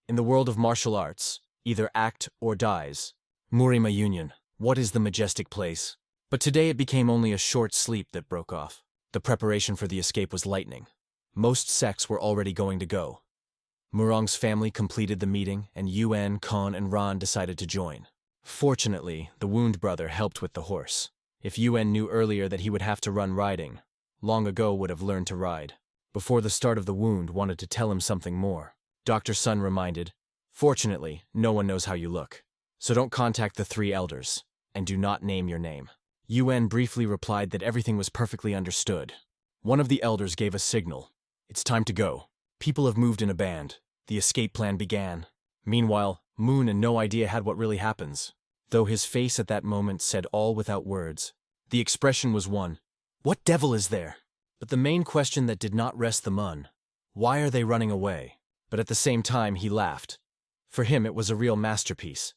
In the world of martial arts, either act or dies. Murima Union, what is the majestic place? But today it became only a short sleep that broke off. The preparation for the escape was lightning. Most sects were already going to go. Murang's family completed the meeting, and Yuan, Kon, and Ran decided to join. Fortunately, the wound brother helped with the horse. If Yuan knew earlier that he would have to run riding, long ago would have learned to ride. Before the start of the wound, wanted to tell him something more. Dr. Sun reminded, "Fortunately, no one knows how you look. So don't contact the 3 elders, and do not name your name." Yuan briefly replied that everything was perfectly understood. One of the elders gave a signal. It's time to go. People have moved in a band. The escape plan began. Meanwhile, Moon and no idea had what really happens. Though his face at that moment said all without words. The expression was one, "What devil is there?" But the main question that did not rest the Mun, why are they running away? But at the same time he laughed. For him it was a real masterpiece.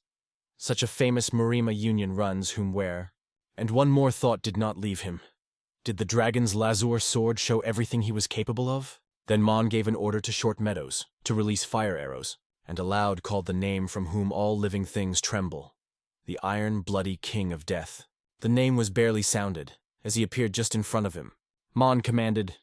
Such a famous Murima Union runs whom where? And one more thought did not leave him. Did the dragon's Lazur sword show everything he was capable of? Then Mon gave an order to Short Meadows to release fire arrows, and aloud called the name from whom all living things tremble. The Iron Bloody King of Death. The name was barely sounded, as he appeared just in front of him. Mon commanded,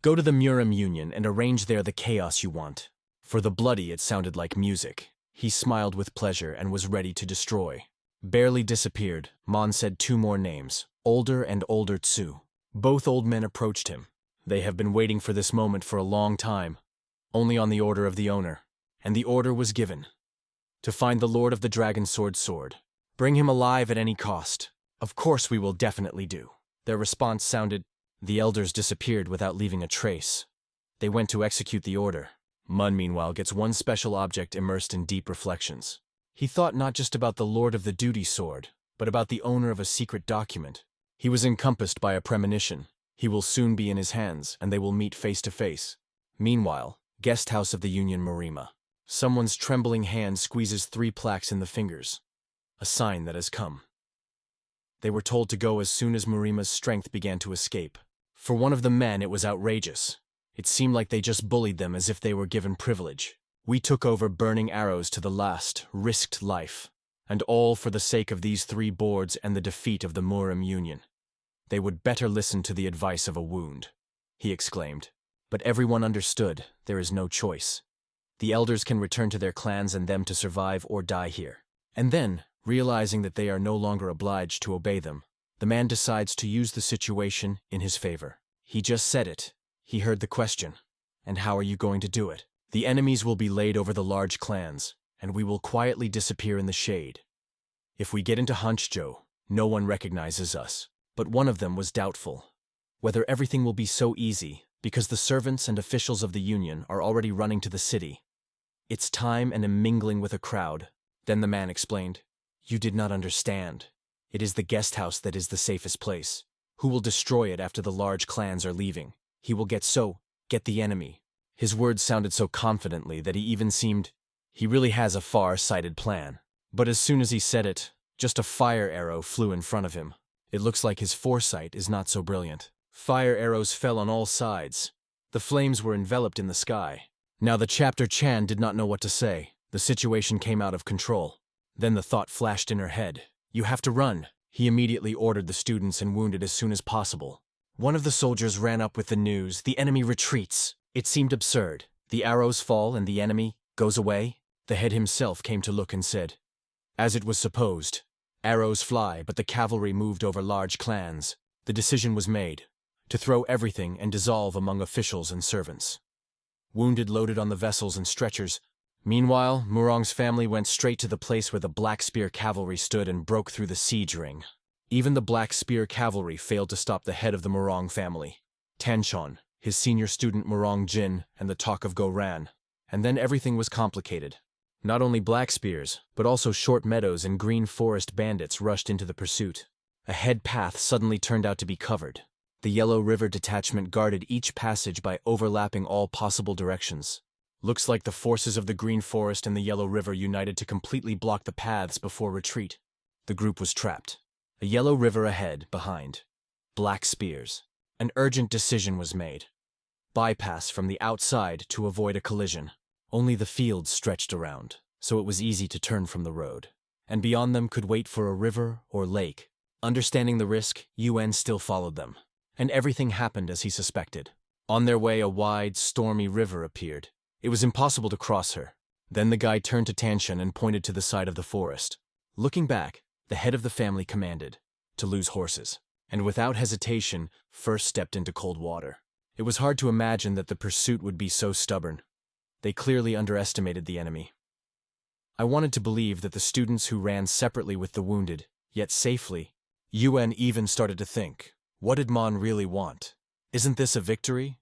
"Go to the Murim Union and arrange there the chaos you want." For the bloody it sounded like music. He smiled with pleasure and was ready to destroy. Barely disappeared, Mon said 2 more names, Older and Older Tsu. Both old men approached him. They have been waiting for this moment for a long time, only on the order of the owner. And the order was given. To find the Lord of the Dragon Sword. Bring him alive at any cost. Of course we will definitely do. Their response sounded, the elders disappeared without leaving a trace. They went to execute the order. Mun, meanwhile, gets one special object immersed in deep reflections. He thought not just about the Lord of the Duty Sword, but about the owner of a secret document. He was encompassed by a premonition. He will soon be in his hands, and they will meet face to face. Meanwhile, guest house of the Union Murima. Someone's trembling hand squeezes 3 plaques in the fingers. A sign that has come. They were told to go as soon as Murima's strength began to escape. For one of the men, it was outrageous. It seemed like they just bullied them as if they were given privilege. We took over burning arrows to the last, risked life. And all for the sake of these 3 boards and the defeat of the Murim Union. They would better listen to the advice of a wound, he exclaimed. But everyone understood, there is no choice. The elders can return to their clans and them to survive or die here. And then, realizing that they are no longer obliged to obey them, the man decides to use the situation in his favor. He just said it. He heard the question. And how are you going to do it? The enemies will be laid over the large clans, and we will quietly disappear in the shade. If we get into Hanzhou, no one recognizes us. But one of them was doubtful. Whether everything will be so easy, because the servants and officials of the Union are already running to the city. It's time and am mingling with a crowd. Then the man explained, "You did not understand. It is the guest house that is the safest place. Who will destroy it after the large clans are leaving? He will get the enemy." His words sounded so confidently that he even seemed, he really has a far-sighted plan. But as soon as he said it, just a fire arrow flew in front of him. It looks like his foresight is not so brilliant. Fire arrows fell on all sides. The flames were enveloped in the sky. Now the chapter Chan did not know what to say. The situation came out of control. Then the thought flashed in her head. You have to run. He immediately ordered the students and wounded as soon as possible. One of the soldiers ran up with the news, the enemy retreats. It seemed absurd. The arrows fall and the enemy goes away. The head himself came to look and said, as it was supposed. Arrows fly, but the cavalry moved over large clans. The decision was made, to throw everything and dissolve among officials and servants. Wounded loaded on the vessels and stretchers. Meanwhile, Murang's family went straight to the place where the Black Spear cavalry stood and broke through the siege ring. Even the Black Spear cavalry failed to stop the head of the Murang family. Tanchon, his senior student Murang Jin, and the talk of Goran. And then everything was complicated. Not only black spears, but also short meadows and green forest bandits rushed into the pursuit. A head path suddenly turned out to be covered. The Yellow River detachment guarded each passage by overlapping all possible directions. Looks like the forces of the Green Forest and the Yellow River united to completely block the paths before retreat. The group was trapped. A Yellow River ahead, behind. Black spears. An urgent decision was made. Bypass from the outside to avoid a collision. Only the fields stretched around, so it was easy to turn from the road. And beyond them could wait for a river or lake. Understanding the risk, Hyun still followed them. And everything happened as he suspected. On their way, a wide, stormy river appeared. It was impossible to cross her. Then the guy turned to Tanshan and pointed to the side of the forest. Looking back, the head of the family commanded to lose horses, and without hesitation, first stepped into cold water. It was hard to imagine that the pursuit would be so stubborn. They clearly underestimated the enemy. I wanted to believe that the students who ran separately with the wounded, yet safely, Hyun even started to think, what did Mon really want? Isn't this a victory?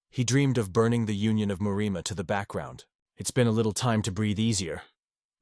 He dreamed of burning the Union of Murim to the background. It's been a little time to breathe easier.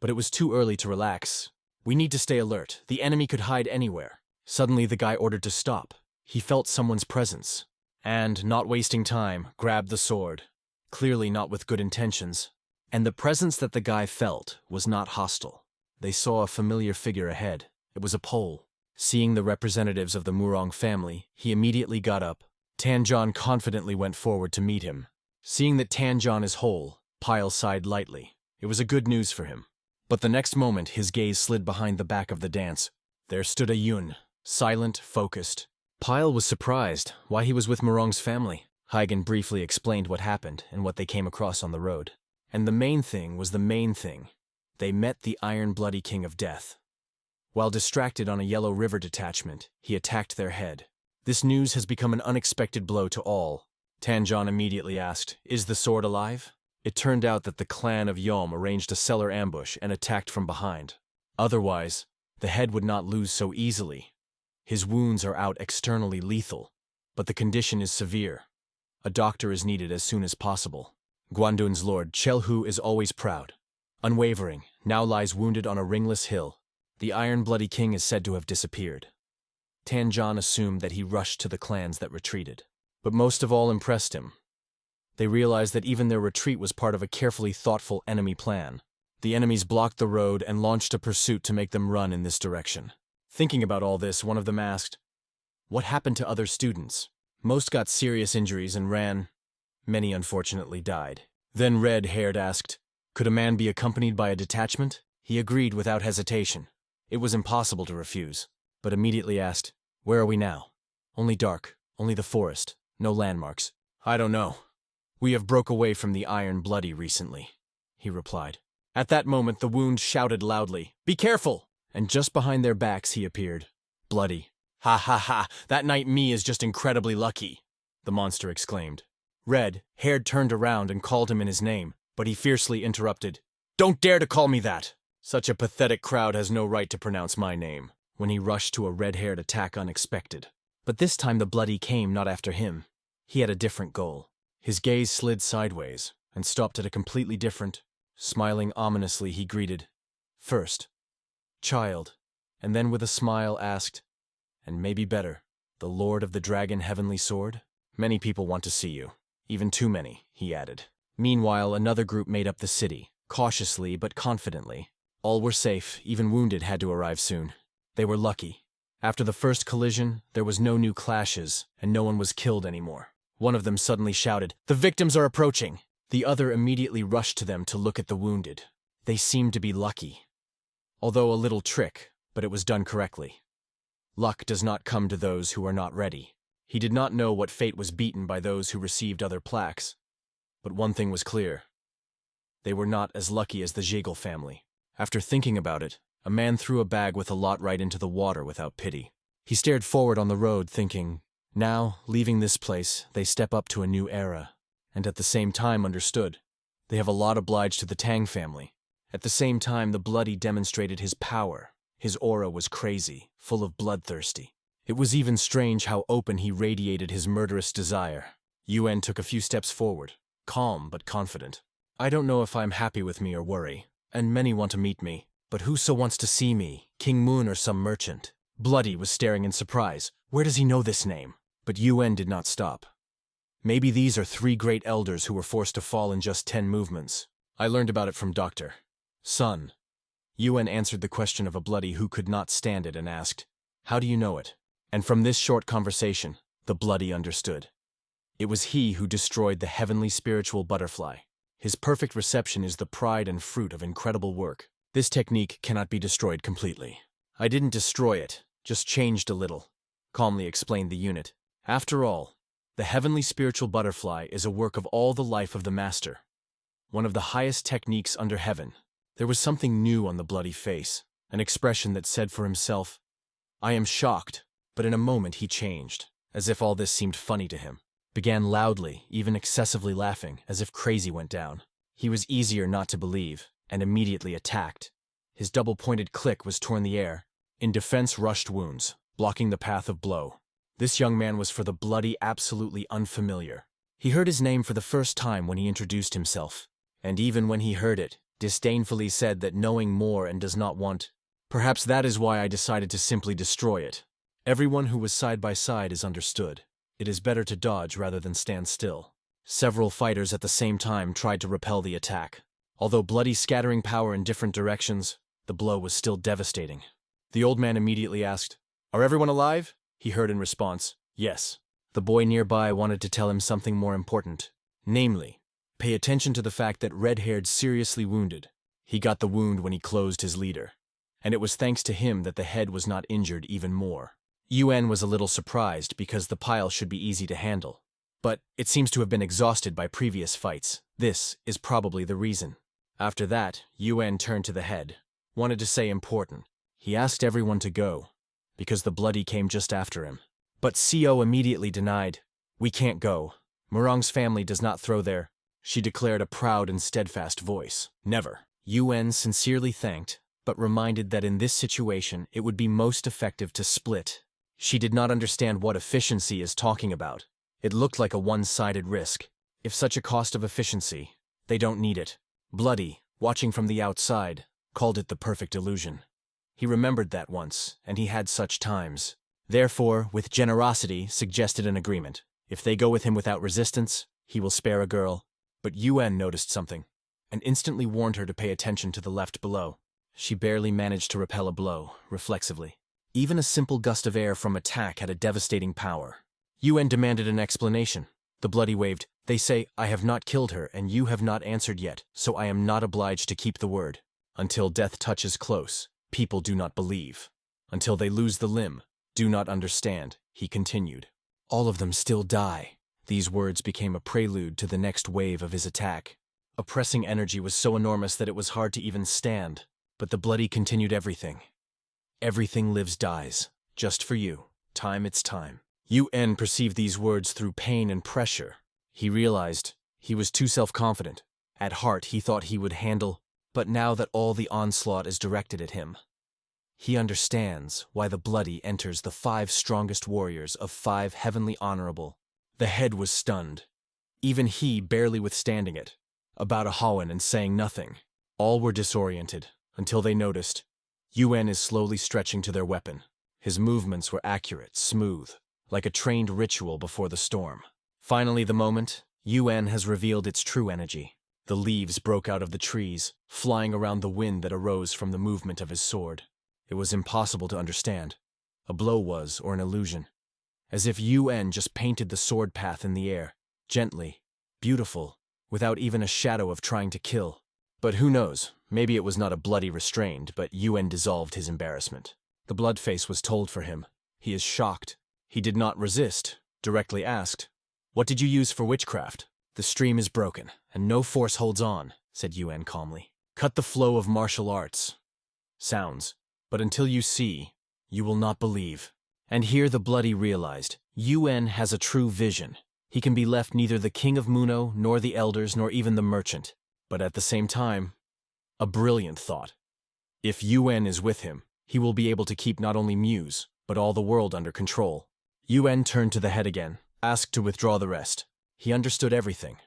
But it was too early to relax. We need to stay alert. The enemy could hide anywhere. Suddenly the guy ordered to stop. He felt someone's presence. And, not wasting time, grabbed the sword. Clearly not with good intentions. And the presence that the guy felt was not hostile. They saw a familiar figure ahead. It was a Pole. Seeing the representatives of the Murang family, he immediately got up. Tanjan confidently went forward to meet him. Seeing that Tanjan is whole, Pyle sighed lightly. It was a good news for him. But the next moment his gaze slid behind the back of the dance. There stood a Hyun, silent, focused. Pyle was surprised why he was with Murang's family. Hyun briefly explained what happened and what they came across on the road. And the main thing was the main thing. They met the Iron Bloody King of Death. While distracted on a Yellow River detachment, he attacked their head. This news has become an unexpected blow to all. Tanjan immediately asked, "Is the sword alive?" It turned out that the clan of Yom arranged a cellar ambush and attacked from behind. Otherwise, the head would not lose so easily. His wounds are out externally lethal, but the condition is severe. A doctor is needed as soon as possible. Guandun's lord, Chelhu, is always proud. Unwavering, now lies wounded on a ringless hill. The Iron Bloody King is said to have disappeared. Tanjan assumed that he rushed to the clans that retreated. But most of all impressed him. They realized that even their retreat was part of a carefully thoughtful enemy plan. The enemies blocked the road and launched a pursuit to make them run in this direction. Thinking about all this, one of them asked, "What happened to other students?" Most got serious injuries and ran. Many unfortunately died. Then Red-Haired asked, "Could a man be accompanied by a detachment?" He agreed without hesitation. It was impossible to refuse, but immediately asked, "Where are we now?" "Only dark, only the forest, no landmarks." "I don't know. We have broke away from the Iron Bloody recently," he replied. At that moment the wound shouted loudly, "Be careful!" And just behind their backs he appeared. Bloody. "Ha ha ha, that knight me is just incredibly lucky," the monster exclaimed. Red-Haired turned around and called him in his name, but he fiercely interrupted. "Don't dare to call me that! Such a pathetic crowd has no right to pronounce my name," when he rushed to a red-haired attack unexpected. But this time the Bloody came not after him. He had a different goal. His gaze slid sideways and stopped at a completely different. Smiling ominously, he greeted, "First, child," and then with a smile asked, "And maybe better, the Lord of the Dragon Heavenly Sword? Many people want to see you. Even too many," he added. Meanwhile, another group made up the city, cautiously but confidently. All were safe, even wounded had to arrive soon. They were lucky. After the first collision, there was no new clashes, and no one was killed anymore. One of them suddenly shouted, "The victims are approaching!" The other immediately rushed to them to look at the wounded. They seemed to be lucky. Although a little trick, but it was done correctly. Luck does not come to those who are not ready. He did not know what fate was beaten by those who received other plaques. But one thing was clear. They were not as lucky as the Jagel family. After thinking about it, a man threw a bag with a lot right into the water without pity. He stared forward on the road, thinking, now, leaving this place, they step up to a new era, and at the same time understood. They have a lot obliged to the Tang family. At the same time, the Bloody demonstrated his power. His aura was crazy, full of bloodthirsty. It was even strange how open he radiated his murderous desire. Hyun took a few steps forward, calm but confident. I don't know if I'm happy with me or worry, and many want to meet me, but whoso wants to see me, King Moon or some merchant? Bloody was staring in surprise. Where does he know this name? But Yuan did not stop. Maybe these are 3 great elders who were forced to fall in just 10 movements. I learned about it from Dr. Sun. Yuan answered the question of a Bloody who could not stand it and asked, "How do you know it?" And from this short conversation, the Bloody understood. It was he who destroyed the heavenly spiritual butterfly. His perfect reception is the pride and fruit of incredible work. This technique cannot be destroyed completely. I didn't destroy it, just changed a little, calmly explained the unit. After all, the heavenly spiritual butterfly is a work of all the life of the master. One of the highest techniques under heaven. There was something new on the Bloody face, an expression that said for himself, "I am shocked," but in a moment he changed, as if all this seemed funny to him. Began loudly, even excessively laughing, as if crazy went down. He was easier not to believe, and immediately attacked. His double-pointed click was torn the air. In defense rushed wounds, blocking the path of blow. This young man was for the Bloody absolutely unfamiliar. He heard his name for the first time when he introduced himself, and even when he heard it, disdainfully said that knowing more and does not want. Perhaps that is why I decided to simply destroy it. Everyone who was side by side is understood. It is better to dodge rather than stand still. Several fighters at the same time tried to repel the attack. Although Bloody scattering power in different directions, the blow was still devastating. The old man immediately asked, "Are everyone alive?" He heard in response, "Yes." The boy nearby wanted to tell him something more important. Namely, pay attention to the fact that red-haired seriously wounded. He got the wound when he closed his leader. And it was thanks to him that the head was not injured even more. Yuan was a little surprised because the pile should be easy to handle. But it seems to have been exhausted by previous fights. This is probably the reason. After that, Yuan turned to the head. Wanted to say important. He asked everyone to go, because the Bloody came just after him. But CO immediately denied. "We can't go. Murang's family does not throw their," she declared a proud and steadfast voice. "Never." Yuan sincerely thanked, but reminded that in this situation it would be most effective to split. She did not understand what efficiency is talking about. It looked like a one-sided risk. If such a cost of efficiency, they don't need it. Bloody, watching from the outside, called it the perfect illusion. He remembered that once, and he had such times. Therefore, with generosity, suggested an agreement. If they go with him without resistance, he will spare a girl. But Yuan noticed something, and instantly warned her to pay attention to the left below. She barely managed to repel a blow, reflexively. Even a simple gust of air from attack had a devastating power. Yuan demanded an explanation. The Bloody waved. "They say, I have not killed her, and you have not answered yet, so I am not obliged to keep the word. Until death touches close, people do not believe. Until they lose the limb, do not understand," he continued. All of them still die. These words became a prelude to the next wave of his attack. Oppressing energy was so enormous that it was hard to even stand, but the Bloody continued everything. "Everything lives dies. Just for you. Time it's time." Yuan perceived these words through pain and pressure. He realized he was too self-confident. At heart he thought he would handle, but now that all the onslaught is directed at him, he understands why the Bloody enters the 5 strongest warriors of 5 heavenly honorable. The head was stunned. Even he barely withstanding it. About a Hyun and saying nothing. All were disoriented, until they noticed. Yuan is slowly stretching to their weapon. His movements were accurate, smooth, like a trained ritual before the storm. Finally the moment, Yuan has revealed its true energy. The leaves broke out of the trees, flying around the wind that arose from the movement of his sword. It was impossible to understand. A blow was, or an illusion. As if Yuan just painted the sword path in the air, gently, beautiful, without even a shadow of trying to kill. But who knows, maybe it was not a Bloody restrained, but Yuan dissolved his embarrassment. The blood face was told for him. He is shocked. He did not resist, directly asked, "What did you use for witchcraft?" "The stream is broken, and no force holds on," said Yuan calmly. "Cut the flow of martial arts." Sounds. But until you see, you will not believe. And here the Bloody realized, Yuan has a true vision. He can be left neither the king of Muno, nor the elders, nor even the merchant. But at the same time, a brilliant thought. If Yuan is with him, he will be able to keep not only Muse, but all the world under control. Yuan turned to the head again, asked to withdraw the rest. He understood everything,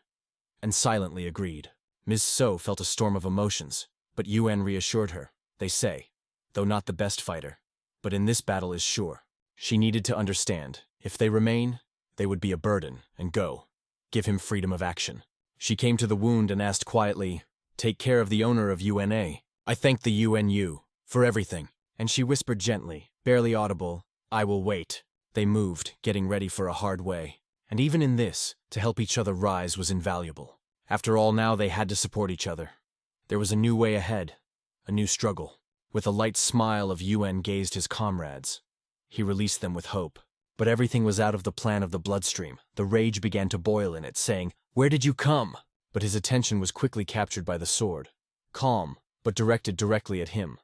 and silently agreed. Ms. So felt a storm of emotions, but Yuan reassured her. They say, though not the best fighter, but in this battle is sure. She needed to understand, if they remain, they would be a burden, and go. Give him freedom of action. She came to the wound and asked quietly, take care of the owner of UNA. I thank the UNU for everything. And she whispered gently, barely audible, I will wait. They moved, getting ready for a hard way. And even in this, to help each other rise was invaluable. After all, now they had to support each other. There was a new way ahead, a new struggle. With a light smile of Yuan gazed his comrades. He released them with hope. But everything was out of the plan of the bloodstream. The rage began to boil in it, saying, where did you come? But his attention was quickly captured by the sword. Calm, but directed directly at him.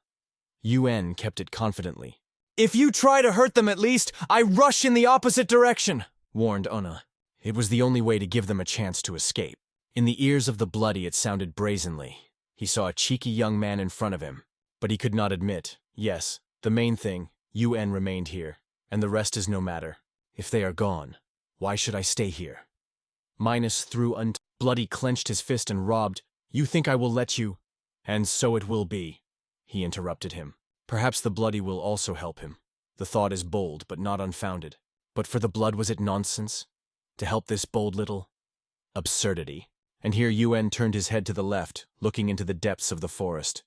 Yuan kept it confidently. If you try to hurt them at least, I rush in the opposite direction, warned Ona. It was the only way to give them a chance to escape. In the ears of the bloody it sounded brazenly. He saw a cheeky young man in front of him, but he could not admit, yes, the main thing, Yuan remained here, and the rest is no matter. If they are gone, why should I stay here? Minus threw Bloody clenched his fist and robbed. You think I will let you? And so it will be, he interrupted him. Perhaps the bloody will also help him. The thought is bold, but not unfounded. But for the blood, was it nonsense? To help this bold little absurdity? And here Yuan turned his head to the left, looking into the depths of the forest.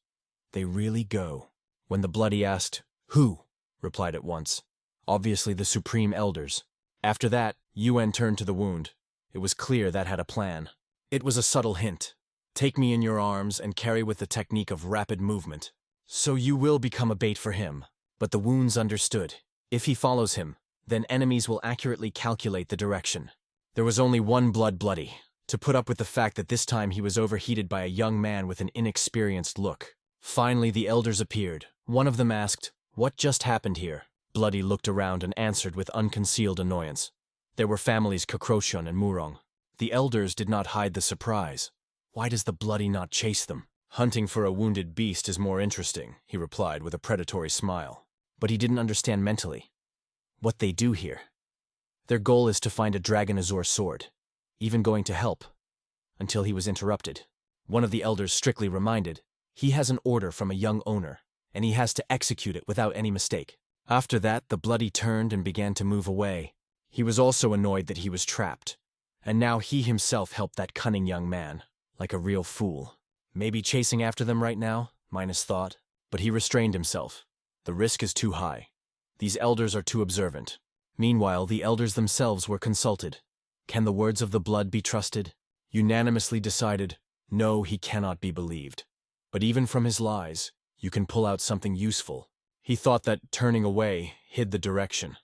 They really go. When the bloody asked, who? Replied at once. Obviously the Supreme Elders. After that, Yuan turned to the wound. It was clear that had a plan. It was a subtle hint. Take me in your arms and carry with the technique of rapid movement. So you will become a bait for him. But the wounds understood. If he follows him, then enemies will accurately calculate the direction. There was only one bloody, to put up with the fact that this time he was overheated by a young man with an inexperienced look. Finally the elders appeared. One of them asked, what just happened here? Bloody looked around and answered with unconcealed annoyance. There were families Kakroshan and Murang. The elders did not hide the surprise. Why does the bloody not chase them? Hunting for a wounded beast is more interesting, he replied with a predatory smile. But he didn't understand mentally what they do here. Their goal is to find a Dragon Azure sword, even going to help, until he was interrupted. One of the elders strictly reminded, he has an order from a young owner, and he has to execute it without any mistake. After that, the bloody turned and began to move away. He was also annoyed that he was trapped, and now he himself helped that cunning young man, like a real fool. Maybe chasing after them right now, Minus thought, but he restrained himself. The risk is too high. These elders are too observant. Meanwhile, the elders themselves were consulted. Can the words of the blood be trusted? Unanimously decided, no, he cannot be believed. But even from his lies, you can pull out something useful. He thought that turning away hid the direction.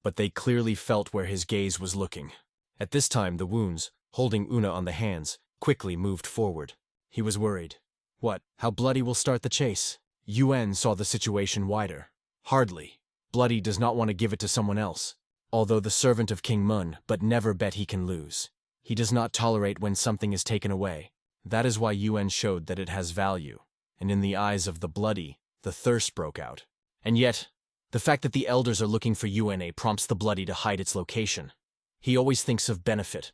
But they clearly felt where his gaze was looking. At this time, the wounds, holding Una on the hands, quickly moved forward. He was worried. What? How Bloody will start the chase? Yuan saw the situation wider. Hardly. Bloody does not want to give it to someone else. Although the servant of King Mun, but never bet he can lose. He does not tolerate when something is taken away. That is why Yuan showed that it has value. And in the eyes of the Bloody, the thirst broke out. And yet, the fact that the elders are looking for UNA prompts the Bloody to hide its location. He always thinks of benefit,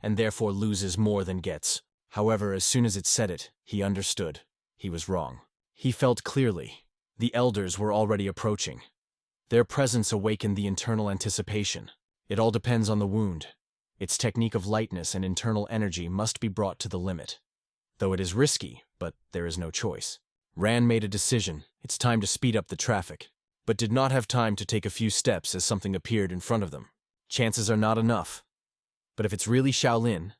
and therefore loses more than gets. However, as soon as it said it, he understood. He was wrong. He felt clearly. The elders were already approaching. Their presence awakened the internal anticipation. It all depends on the wound. Its technique of lightness and internal energy must be brought to the limit. Though it is risky, but there is no choice. Ran made a decision. It's time to speed up the traffic, but did not have time to take a few steps as something appeared in front of them. Chances are not enough. But if it's really Shaolin,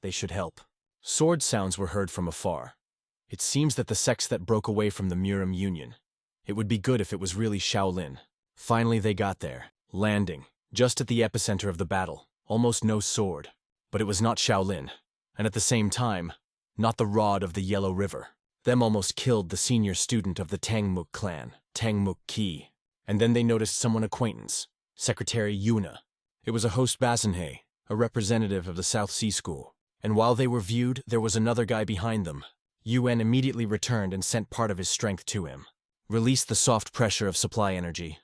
they should help. Sword sounds were heard from afar. It seems that the sects that broke away from the Murim Union. It would be good if it was really Shaolin. Finally they got there, landing, just at the epicenter of the battle. Almost no sword. But it was not Shaolin. And at the same time, not the rod of the Yellow River. Them almost killed the senior student of the Tangmuk clan, Tangmuk Ki. And then they noticed someone acquaintance, Secretary Yuna. It was a host Basenhei, a representative of the South Sea School. And while they were viewed, there was another guy behind them. Yuan immediately returned and sent part of his strength to him. Released the soft pressure of supply energy.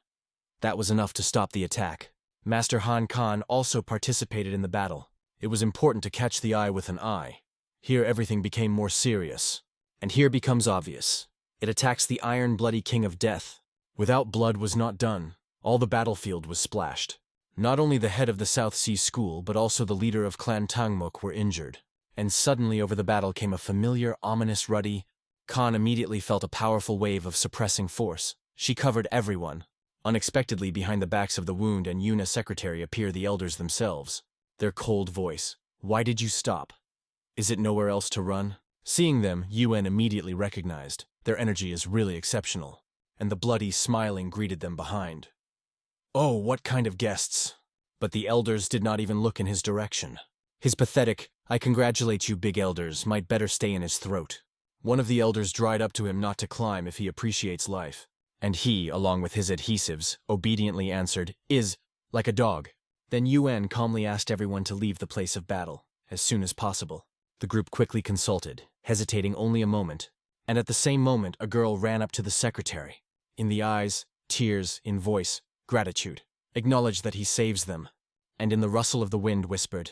That was enough to stop the attack. Master Han Khan also participated in the battle. It was important to catch the eye with an eye. Here everything became more serious. And here becomes obvious. It attacks the Iron Bloody King of Death. Without blood was not done. All the battlefield was splashed. Not only the head of the South Sea School, but also the leader of Clan Tangmuk were injured. And suddenly over the battle came a familiar, ominous ruddy. Khan immediately felt a powerful wave of suppressing force. She covered everyone. Unexpectedly, behind the backs of the wound and Yuna secretary appear the elders themselves. Their cold voice. Why did you stop? Is it nowhere else to run? Seeing them, Yuen immediately recognized. Their energy is really exceptional. And the bloody, smiling greeted them behind. Oh, what kind of guests! But the elders did not even look in his direction. His pathetic, I congratulate you big elders, might better stay in his throat. One of the elders dried up to him not to climb if he appreciates life. And he, along with his adhesives, obediently answered, is, like a dog. Then Yuen calmly asked everyone to leave the place of battle, as soon as possible. The group quickly consulted, hesitating only a moment. And at the same moment, a girl ran up to the secretary. In the eyes, tears, in voice, gratitude. Acknowledged that he saves them. And in the rustle of the wind whispered,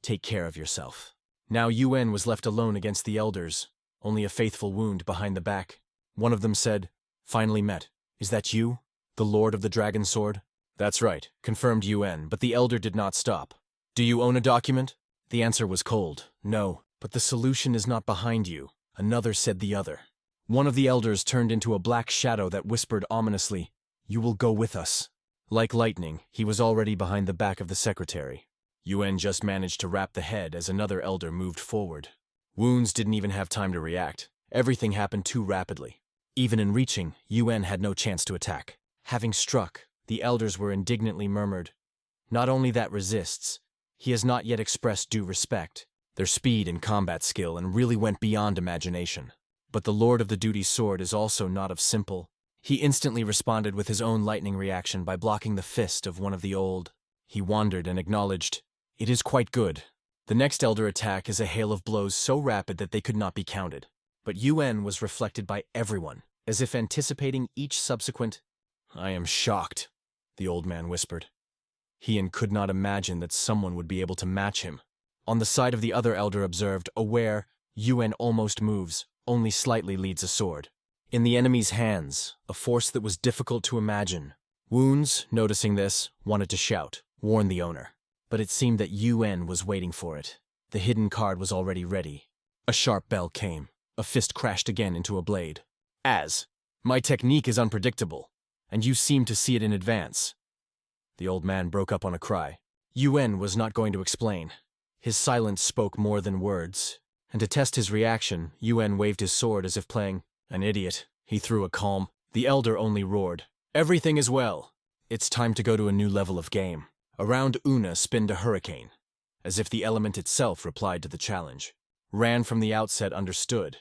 take care of yourself. Now Yuen was left alone against the elders, only a faithful wound behind the back. One of them said, finally met. Is that you, the Lord of the Dragon Sword? That's right, confirmed Yuen, but the elder did not stop. Do you own a document? The answer was cold, no, but the solution is not behind you. Another said the other. One of the elders turned into a black shadow that whispered ominously, you will go with us. Like lightning, he was already behind the back of the secretary. Yuen just managed to wrap the head as another elder moved forward. Wounds didn't even have time to react. Everything happened too rapidly. Even in reaching, Yuen had no chance to attack. Having struck, the elders were indignantly murmured, not only that resists, he has not yet expressed due respect. Their speed and combat skill and really went beyond imagination. But the Lord of the Duty Sword is also not of simple. He instantly responded with his own lightning reaction by blocking the fist of one of the old. He wondered and acknowledged, it is quite good. The next elder attack is a hail of blows so rapid that they could not be counted. But Yuen was reflected by everyone, as if anticipating each subsequent. I am shocked, the old man whispered. Hyun could not imagine that someone would be able to match him. On the side of the other elder observed, aware, Yuen almost moves, only slightly leads a sword. In the enemy's hands, a force that was difficult to imagine. Wounds, noticing this, wanted to shout, warn the owner. But it seemed that Yuen was waiting for it. The hidden card was already ready. A sharp bell came. A fist crashed again into a blade. My technique is unpredictable, and you seem to see it in advance. The old man broke up on a cry. Yuen was not going to explain. His silence spoke more than words, and to test his reaction, Yuen waved his sword as if playing an idiot. He threw a calm. The elder only roared, everything is well. It's time to go to a new level of game. Around Una spinned a hurricane, as if the element itself replied to the challenge. Ran from the outset understood.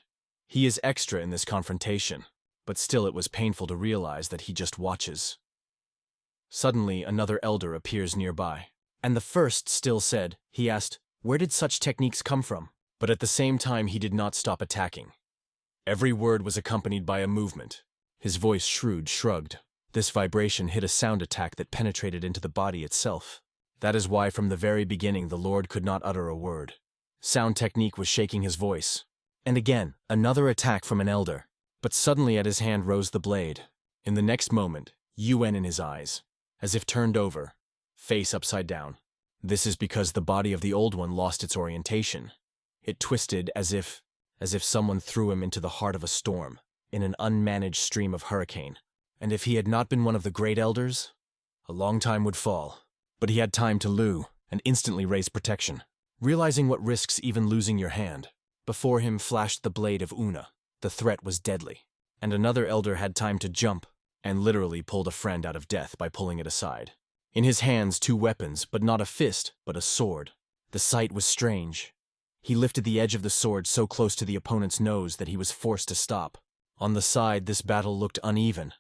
He is extra in this confrontation, but still it was painful to realize that he just watches. Suddenly, another elder appears nearby. And the first still said, he asked, where did such techniques come from? But at the same time, he did not stop attacking. Every word was accompanied by a movement. His voice shrugged. This vibration hit a sound attack that penetrated into the body itself. That is why from the very beginning the Lord could not utter a word. Sound technique was shaking his voice. And again, another attack from an elder. But suddenly at his hand rose the blade. In the next moment, Yuen in his eyes, as if turned over, face upside down. This is because the body of the old one lost its orientation. It twisted as if someone threw him into the heart of a storm, in an unmanaged stream of hurricane. And if he had not been one of the great elders, a long time would fall. But he had time to loo, and instantly raise protection, realizing what risks even losing your hand. Before him flashed the blade of Una. The threat was deadly. And another elder had time to jump, and literally pulled a friend out of death by pulling it aside. In his hands, two weapons, but not a fist, but a sword. The sight was strange. He lifted the edge of the sword so close to the opponent's nose that he was forced to stop. On the side, this battle looked uneven.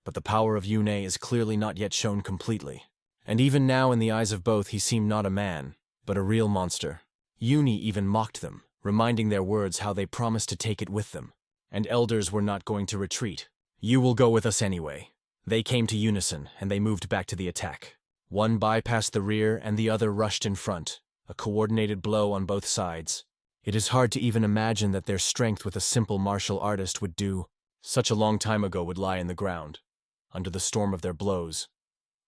But the power of Yune is clearly not yet shown completely. And even now in the eyes of both he seemed not a man, but a real monster. Yuni even mocked them, reminding their words how they promised to take it with them. And elders were not going to retreat. You will go with us anyway. They came to unison, and they moved back to the attack. One bypassed the rear, and the other rushed in front. A coordinated blow on both sides. It is hard to even imagine that their strength with a simple martial artist would do. Such a long time ago would lie in the ground, under the storm of their blows.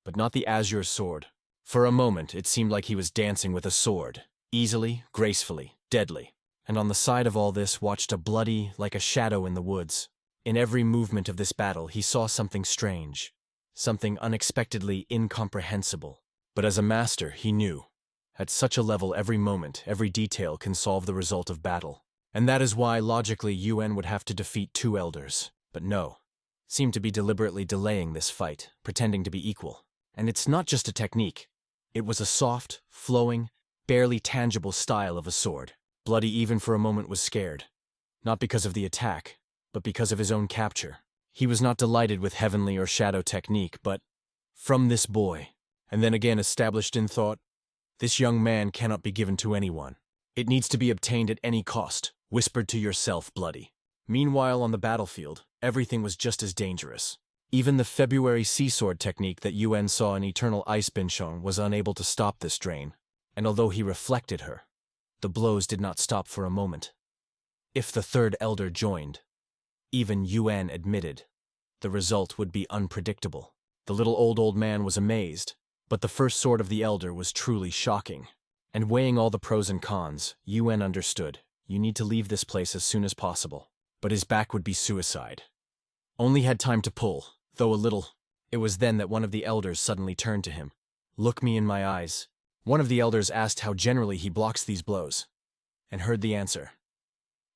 But not the azure sword. For a moment, it seemed like he was dancing with a sword, easily, gracefully, deadly. And on the side of all this watched a bloody, like a shadow in the woods. In every movement of this battle, he saw something strange, something unexpectedly incomprehensible. But as a master, he knew. At such a level, every moment, every detail can solve the result of battle. And that is why, logically, Yuan would have to defeat two elders. But no. Seemed to be deliberately delaying this fight, pretending to be equal. And it's not just a technique. It was a soft, flowing, barely tangible style of a sword. Bloody even for a moment was scared. Not because of the attack, but because of his own capture. He was not delighted with heavenly or shadow technique, but from this boy, and then again established in thought, this young man cannot be given to anyone. It needs to be obtained at any cost, whispered to yourself, bloody. Meanwhile, on the battlefield, everything was just as dangerous. Even the February sea sword technique that Yuan saw in Eternal Ice Binshong was unable to stop this drain. And although he reflected her, the blows did not stop for a moment. If the third elder joined, even Yuan admitted, the result would be unpredictable. The little old man was amazed, but the first sword of the elder was truly shocking. And weighing all the pros and cons, Yuan understood, you need to leave this place as soon as possible. But his back would be suicide. Only had time to pull, though a little. It was then that one of the elders suddenly turned to him. Look me in my eyes. One of the elders asked how generally he blocks these blows, and heard the answer.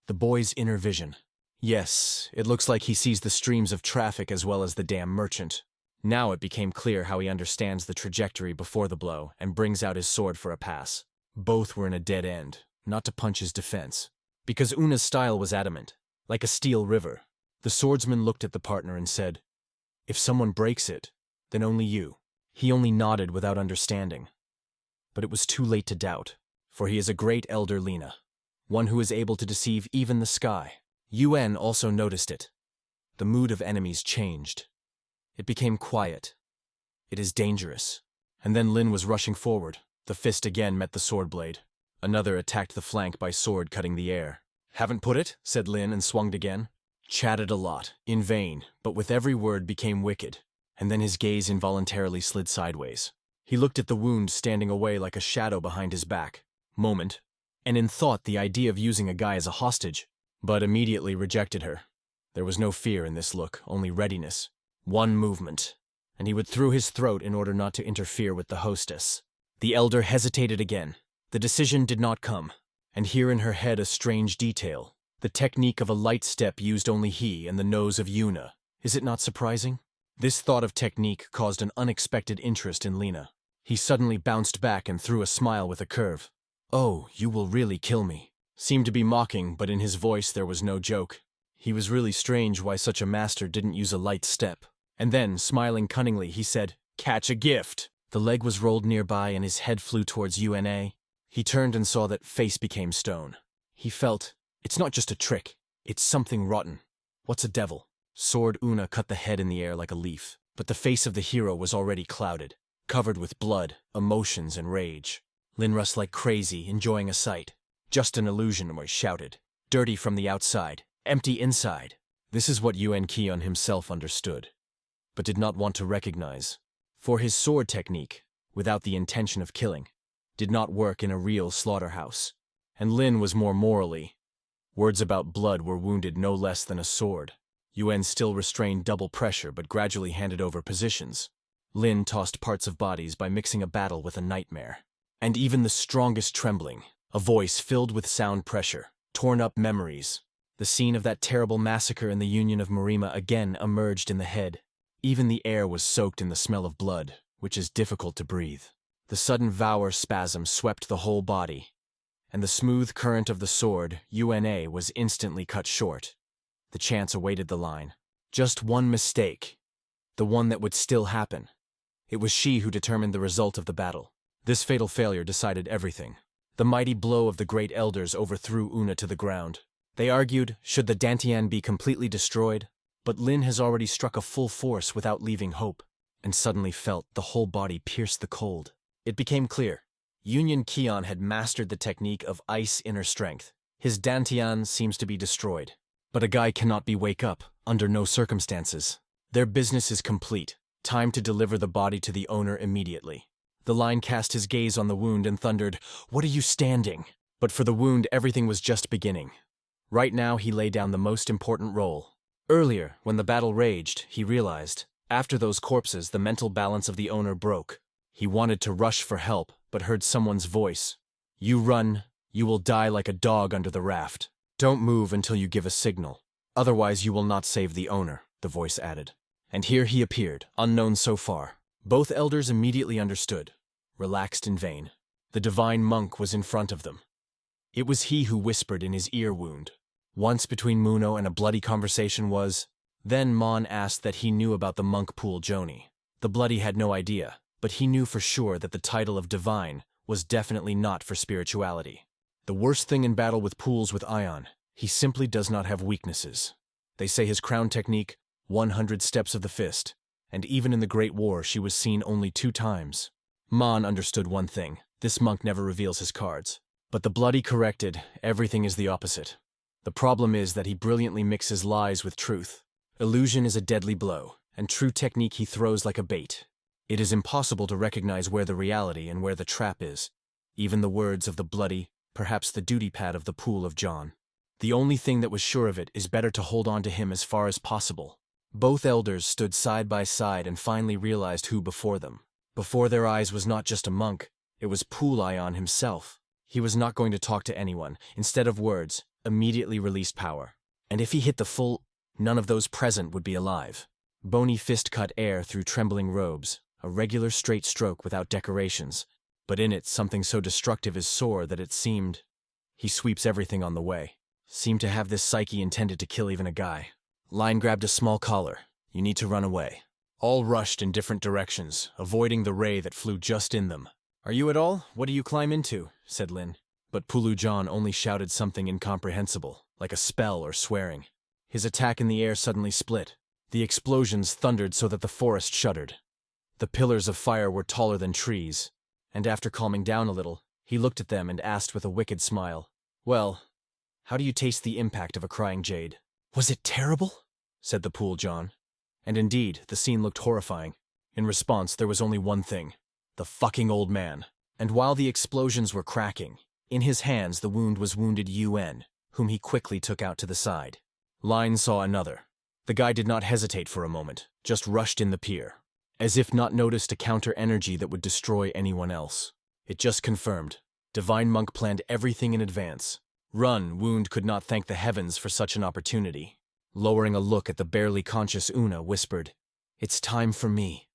The boy's inner vision. Yes, it looks like he sees the streams of traffic as well as the damn merchant. Now it became clear how he understands the trajectory before the blow and brings out his sword for a pass. Both were in a dead end, not to punch his defense. Because Una's style was adamant, like a steel river. The swordsman looked at the partner and said, if someone breaks it, then only you. He only nodded without understanding. But it was too late to doubt, for he is a great elder Lina, one who is able to deceive even the sky. Yuan also noticed it. The mood of enemies changed. It became quiet. It is dangerous. And then Lin was rushing forward. The fist again met the sword blade. Another attacked the flank by sword cutting the air. Haven't put it, said Lin and swung again. Chatted a lot, in vain, but with every word became wicked. And then his gaze involuntarily slid sideways. He looked at the wound standing away like a shadow behind his back. Moment. And in thought the idea of using a guy as a hostage. But immediately rejected her. There was no fear in this look, only readiness. One movement, and he would through his throat in order not to interfere with the hostess. The elder hesitated again. The decision did not come. And here in her head a strange detail. The technique of a light step used only he and the nose of Yuna. Is it not surprising? This thought of technique caused an unexpected interest in Lina. He suddenly bounced back and threw a smile with a curve. Oh, you will really kill me. Seemed to be mocking, but in his voice there was no joke. He was really strange why such a master didn't use a light step. And then, smiling cunningly, he said, catch a gift. The leg was rolled nearby and his head flew towards UNA. He turned and saw that face became stone. He felt, it's not just a trick, it's something rotten. What's a devil? Sword Una cut the head in the air like a leaf, but the face of the hero was already clouded, covered with blood, emotions, and rage. Lin rushed like crazy, enjoying a sight. Just an illusion, Moy shouted. Dirty from the outside, empty inside. This is what Yuan Qian himself understood, but did not want to recognize. For his sword technique, without the intention of killing, did not work in a real slaughterhouse. And Lin was more morally. Words about blood were wounded no less than a sword. Yuan still restrained double pressure but gradually handed over positions. Lin tossed parts of bodies by mixing a battle with a nightmare. And even the strongest trembling, a voice filled with sound pressure, torn up memories. The scene of that terrible massacre in the Union of Murima again emerged in the head. Even the air was soaked in the smell of blood, which is difficult to breathe. The sudden vower spasm swept the whole body, and the smooth current of the sword, UNA, was instantly cut short. The chance awaited the line. Just one mistake. The one that would still happen. It was she who determined the result of the battle. This fatal failure decided everything. The mighty blow of the great elders overthrew Una to the ground. They argued, should the Dantian be completely destroyed? But Lin has already struck a full force without leaving hope, and suddenly felt the whole body pierce the cold. It became clear. Union Qian had mastered the technique of ice inner strength. His dantian seems to be destroyed. But a guy cannot be wake up, under no circumstances. Their business is complete. Time to deliver the body to the owner immediately. The line cast his gaze on the wound and thundered, "What are you standing?" But for the wound, everything was just beginning. Right now, he lay down the most important role. Earlier, when the battle raged, he realized, after those corpses, the mental balance of the owner broke. He wanted to rush for help, but heard someone's voice. "You run, you will die like a dog under the raft. Don't move until you give a signal. Otherwise you will not save the owner," the voice added. And here he appeared, unknown so far. Both elders immediately understood, relaxed in vain. The divine monk was in front of them. It was he who whispered in his ear wound. Once between Muno and a bloody conversation was. Then Mon asked that he knew about the monk pool Joni. The bloody had no idea, but he knew for sure that the title of divine was definitely not for spirituality. The worst thing in battle with pools with Ion, he simply does not have weaknesses. They say his crown technique, 100 steps of the fist, and even in the Great War she was seen only 2 times. Mon understood one thing, this monk never reveals his cards. But the bloody corrected, everything is the opposite. The problem is that he brilliantly mixes lies with truth. Illusion is a deadly blow, and true technique he throws like a bait. It is impossible to recognize where the reality and where the trap is. Even the words of the bloody, perhaps the duty pad of the pool of John. The only thing that was sure of it is better to hold on to him as far as possible. Both elders stood side by side and finally realized who before them. Before their eyes was not just a monk, it was Pool Ion himself. He was not going to talk to anyone. Instead of words, immediately released power. And if he hit the full, none of those present would be alive. Bony fist cut air through trembling robes, a regular straight stroke without decorations, but in it something so destructive as sore that it seemed. He sweeps everything on the way. Seemed to have this psyche intended to kill even a guy. Line grabbed a small collar. You need to run away. All rushed in different directions, avoiding the ray that flew just in them. "Are you at all? What do you climb into?" said Lin. But Pulu John only shouted something incomprehensible, like a spell or swearing. His attack in the air suddenly split. The explosions thundered so that the forest shuddered. The pillars of fire were taller than trees, and after calming down a little, he looked at them and asked with a wicked smile, "Well, how do you taste the impact of a crying jade?" "Was it terrible?" said the Pool John. And indeed, the scene looked horrifying. In response, there was only one thing. The fucking old man. And while the explosions were cracking, in his hands the wound was wounded UN, whom he quickly took out to the side. Line saw another. The guy did not hesitate for a moment, just rushed in the pier. As if not noticed a counter-energy that would destroy anyone else. It just confirmed. Divine Monk planned everything in advance. Run, Wound could not thank the heavens for such an opportunity. Lowering a look at the barely conscious Una, whispered, "It's time for me.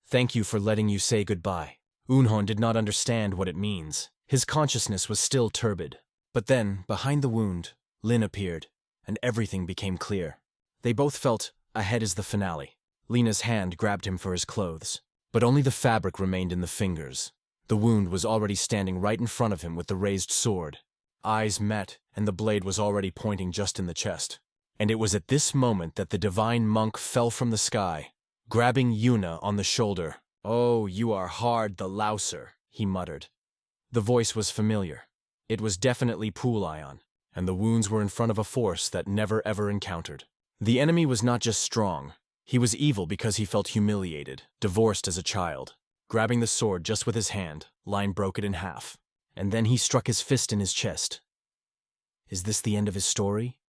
Thank you for letting you say goodbye." Unhon did not understand what it means. His consciousness was still turbid. But then, behind the wound, Lin appeared, and everything became clear. They both felt, ahead is the finale. Lena's hand grabbed him for his clothes, but only the fabric remained in the fingers. The wound was already standing right in front of him with the raised sword. Eyes met, and the blade was already pointing just in the chest. And it was at this moment that the divine monk fell from the sky, grabbing Yuna on the shoulder. "Oh, you are hard, the louser," he muttered. The voice was familiar. It was definitely Pool Ion, and the wounds were in front of a force that never ever encountered. The enemy was not just strong. He was evil because he felt humiliated, divorced as a child. Grabbing the sword just with his hand, Line broke it in half. And then he struck his fist in his chest. Is this the end of his story?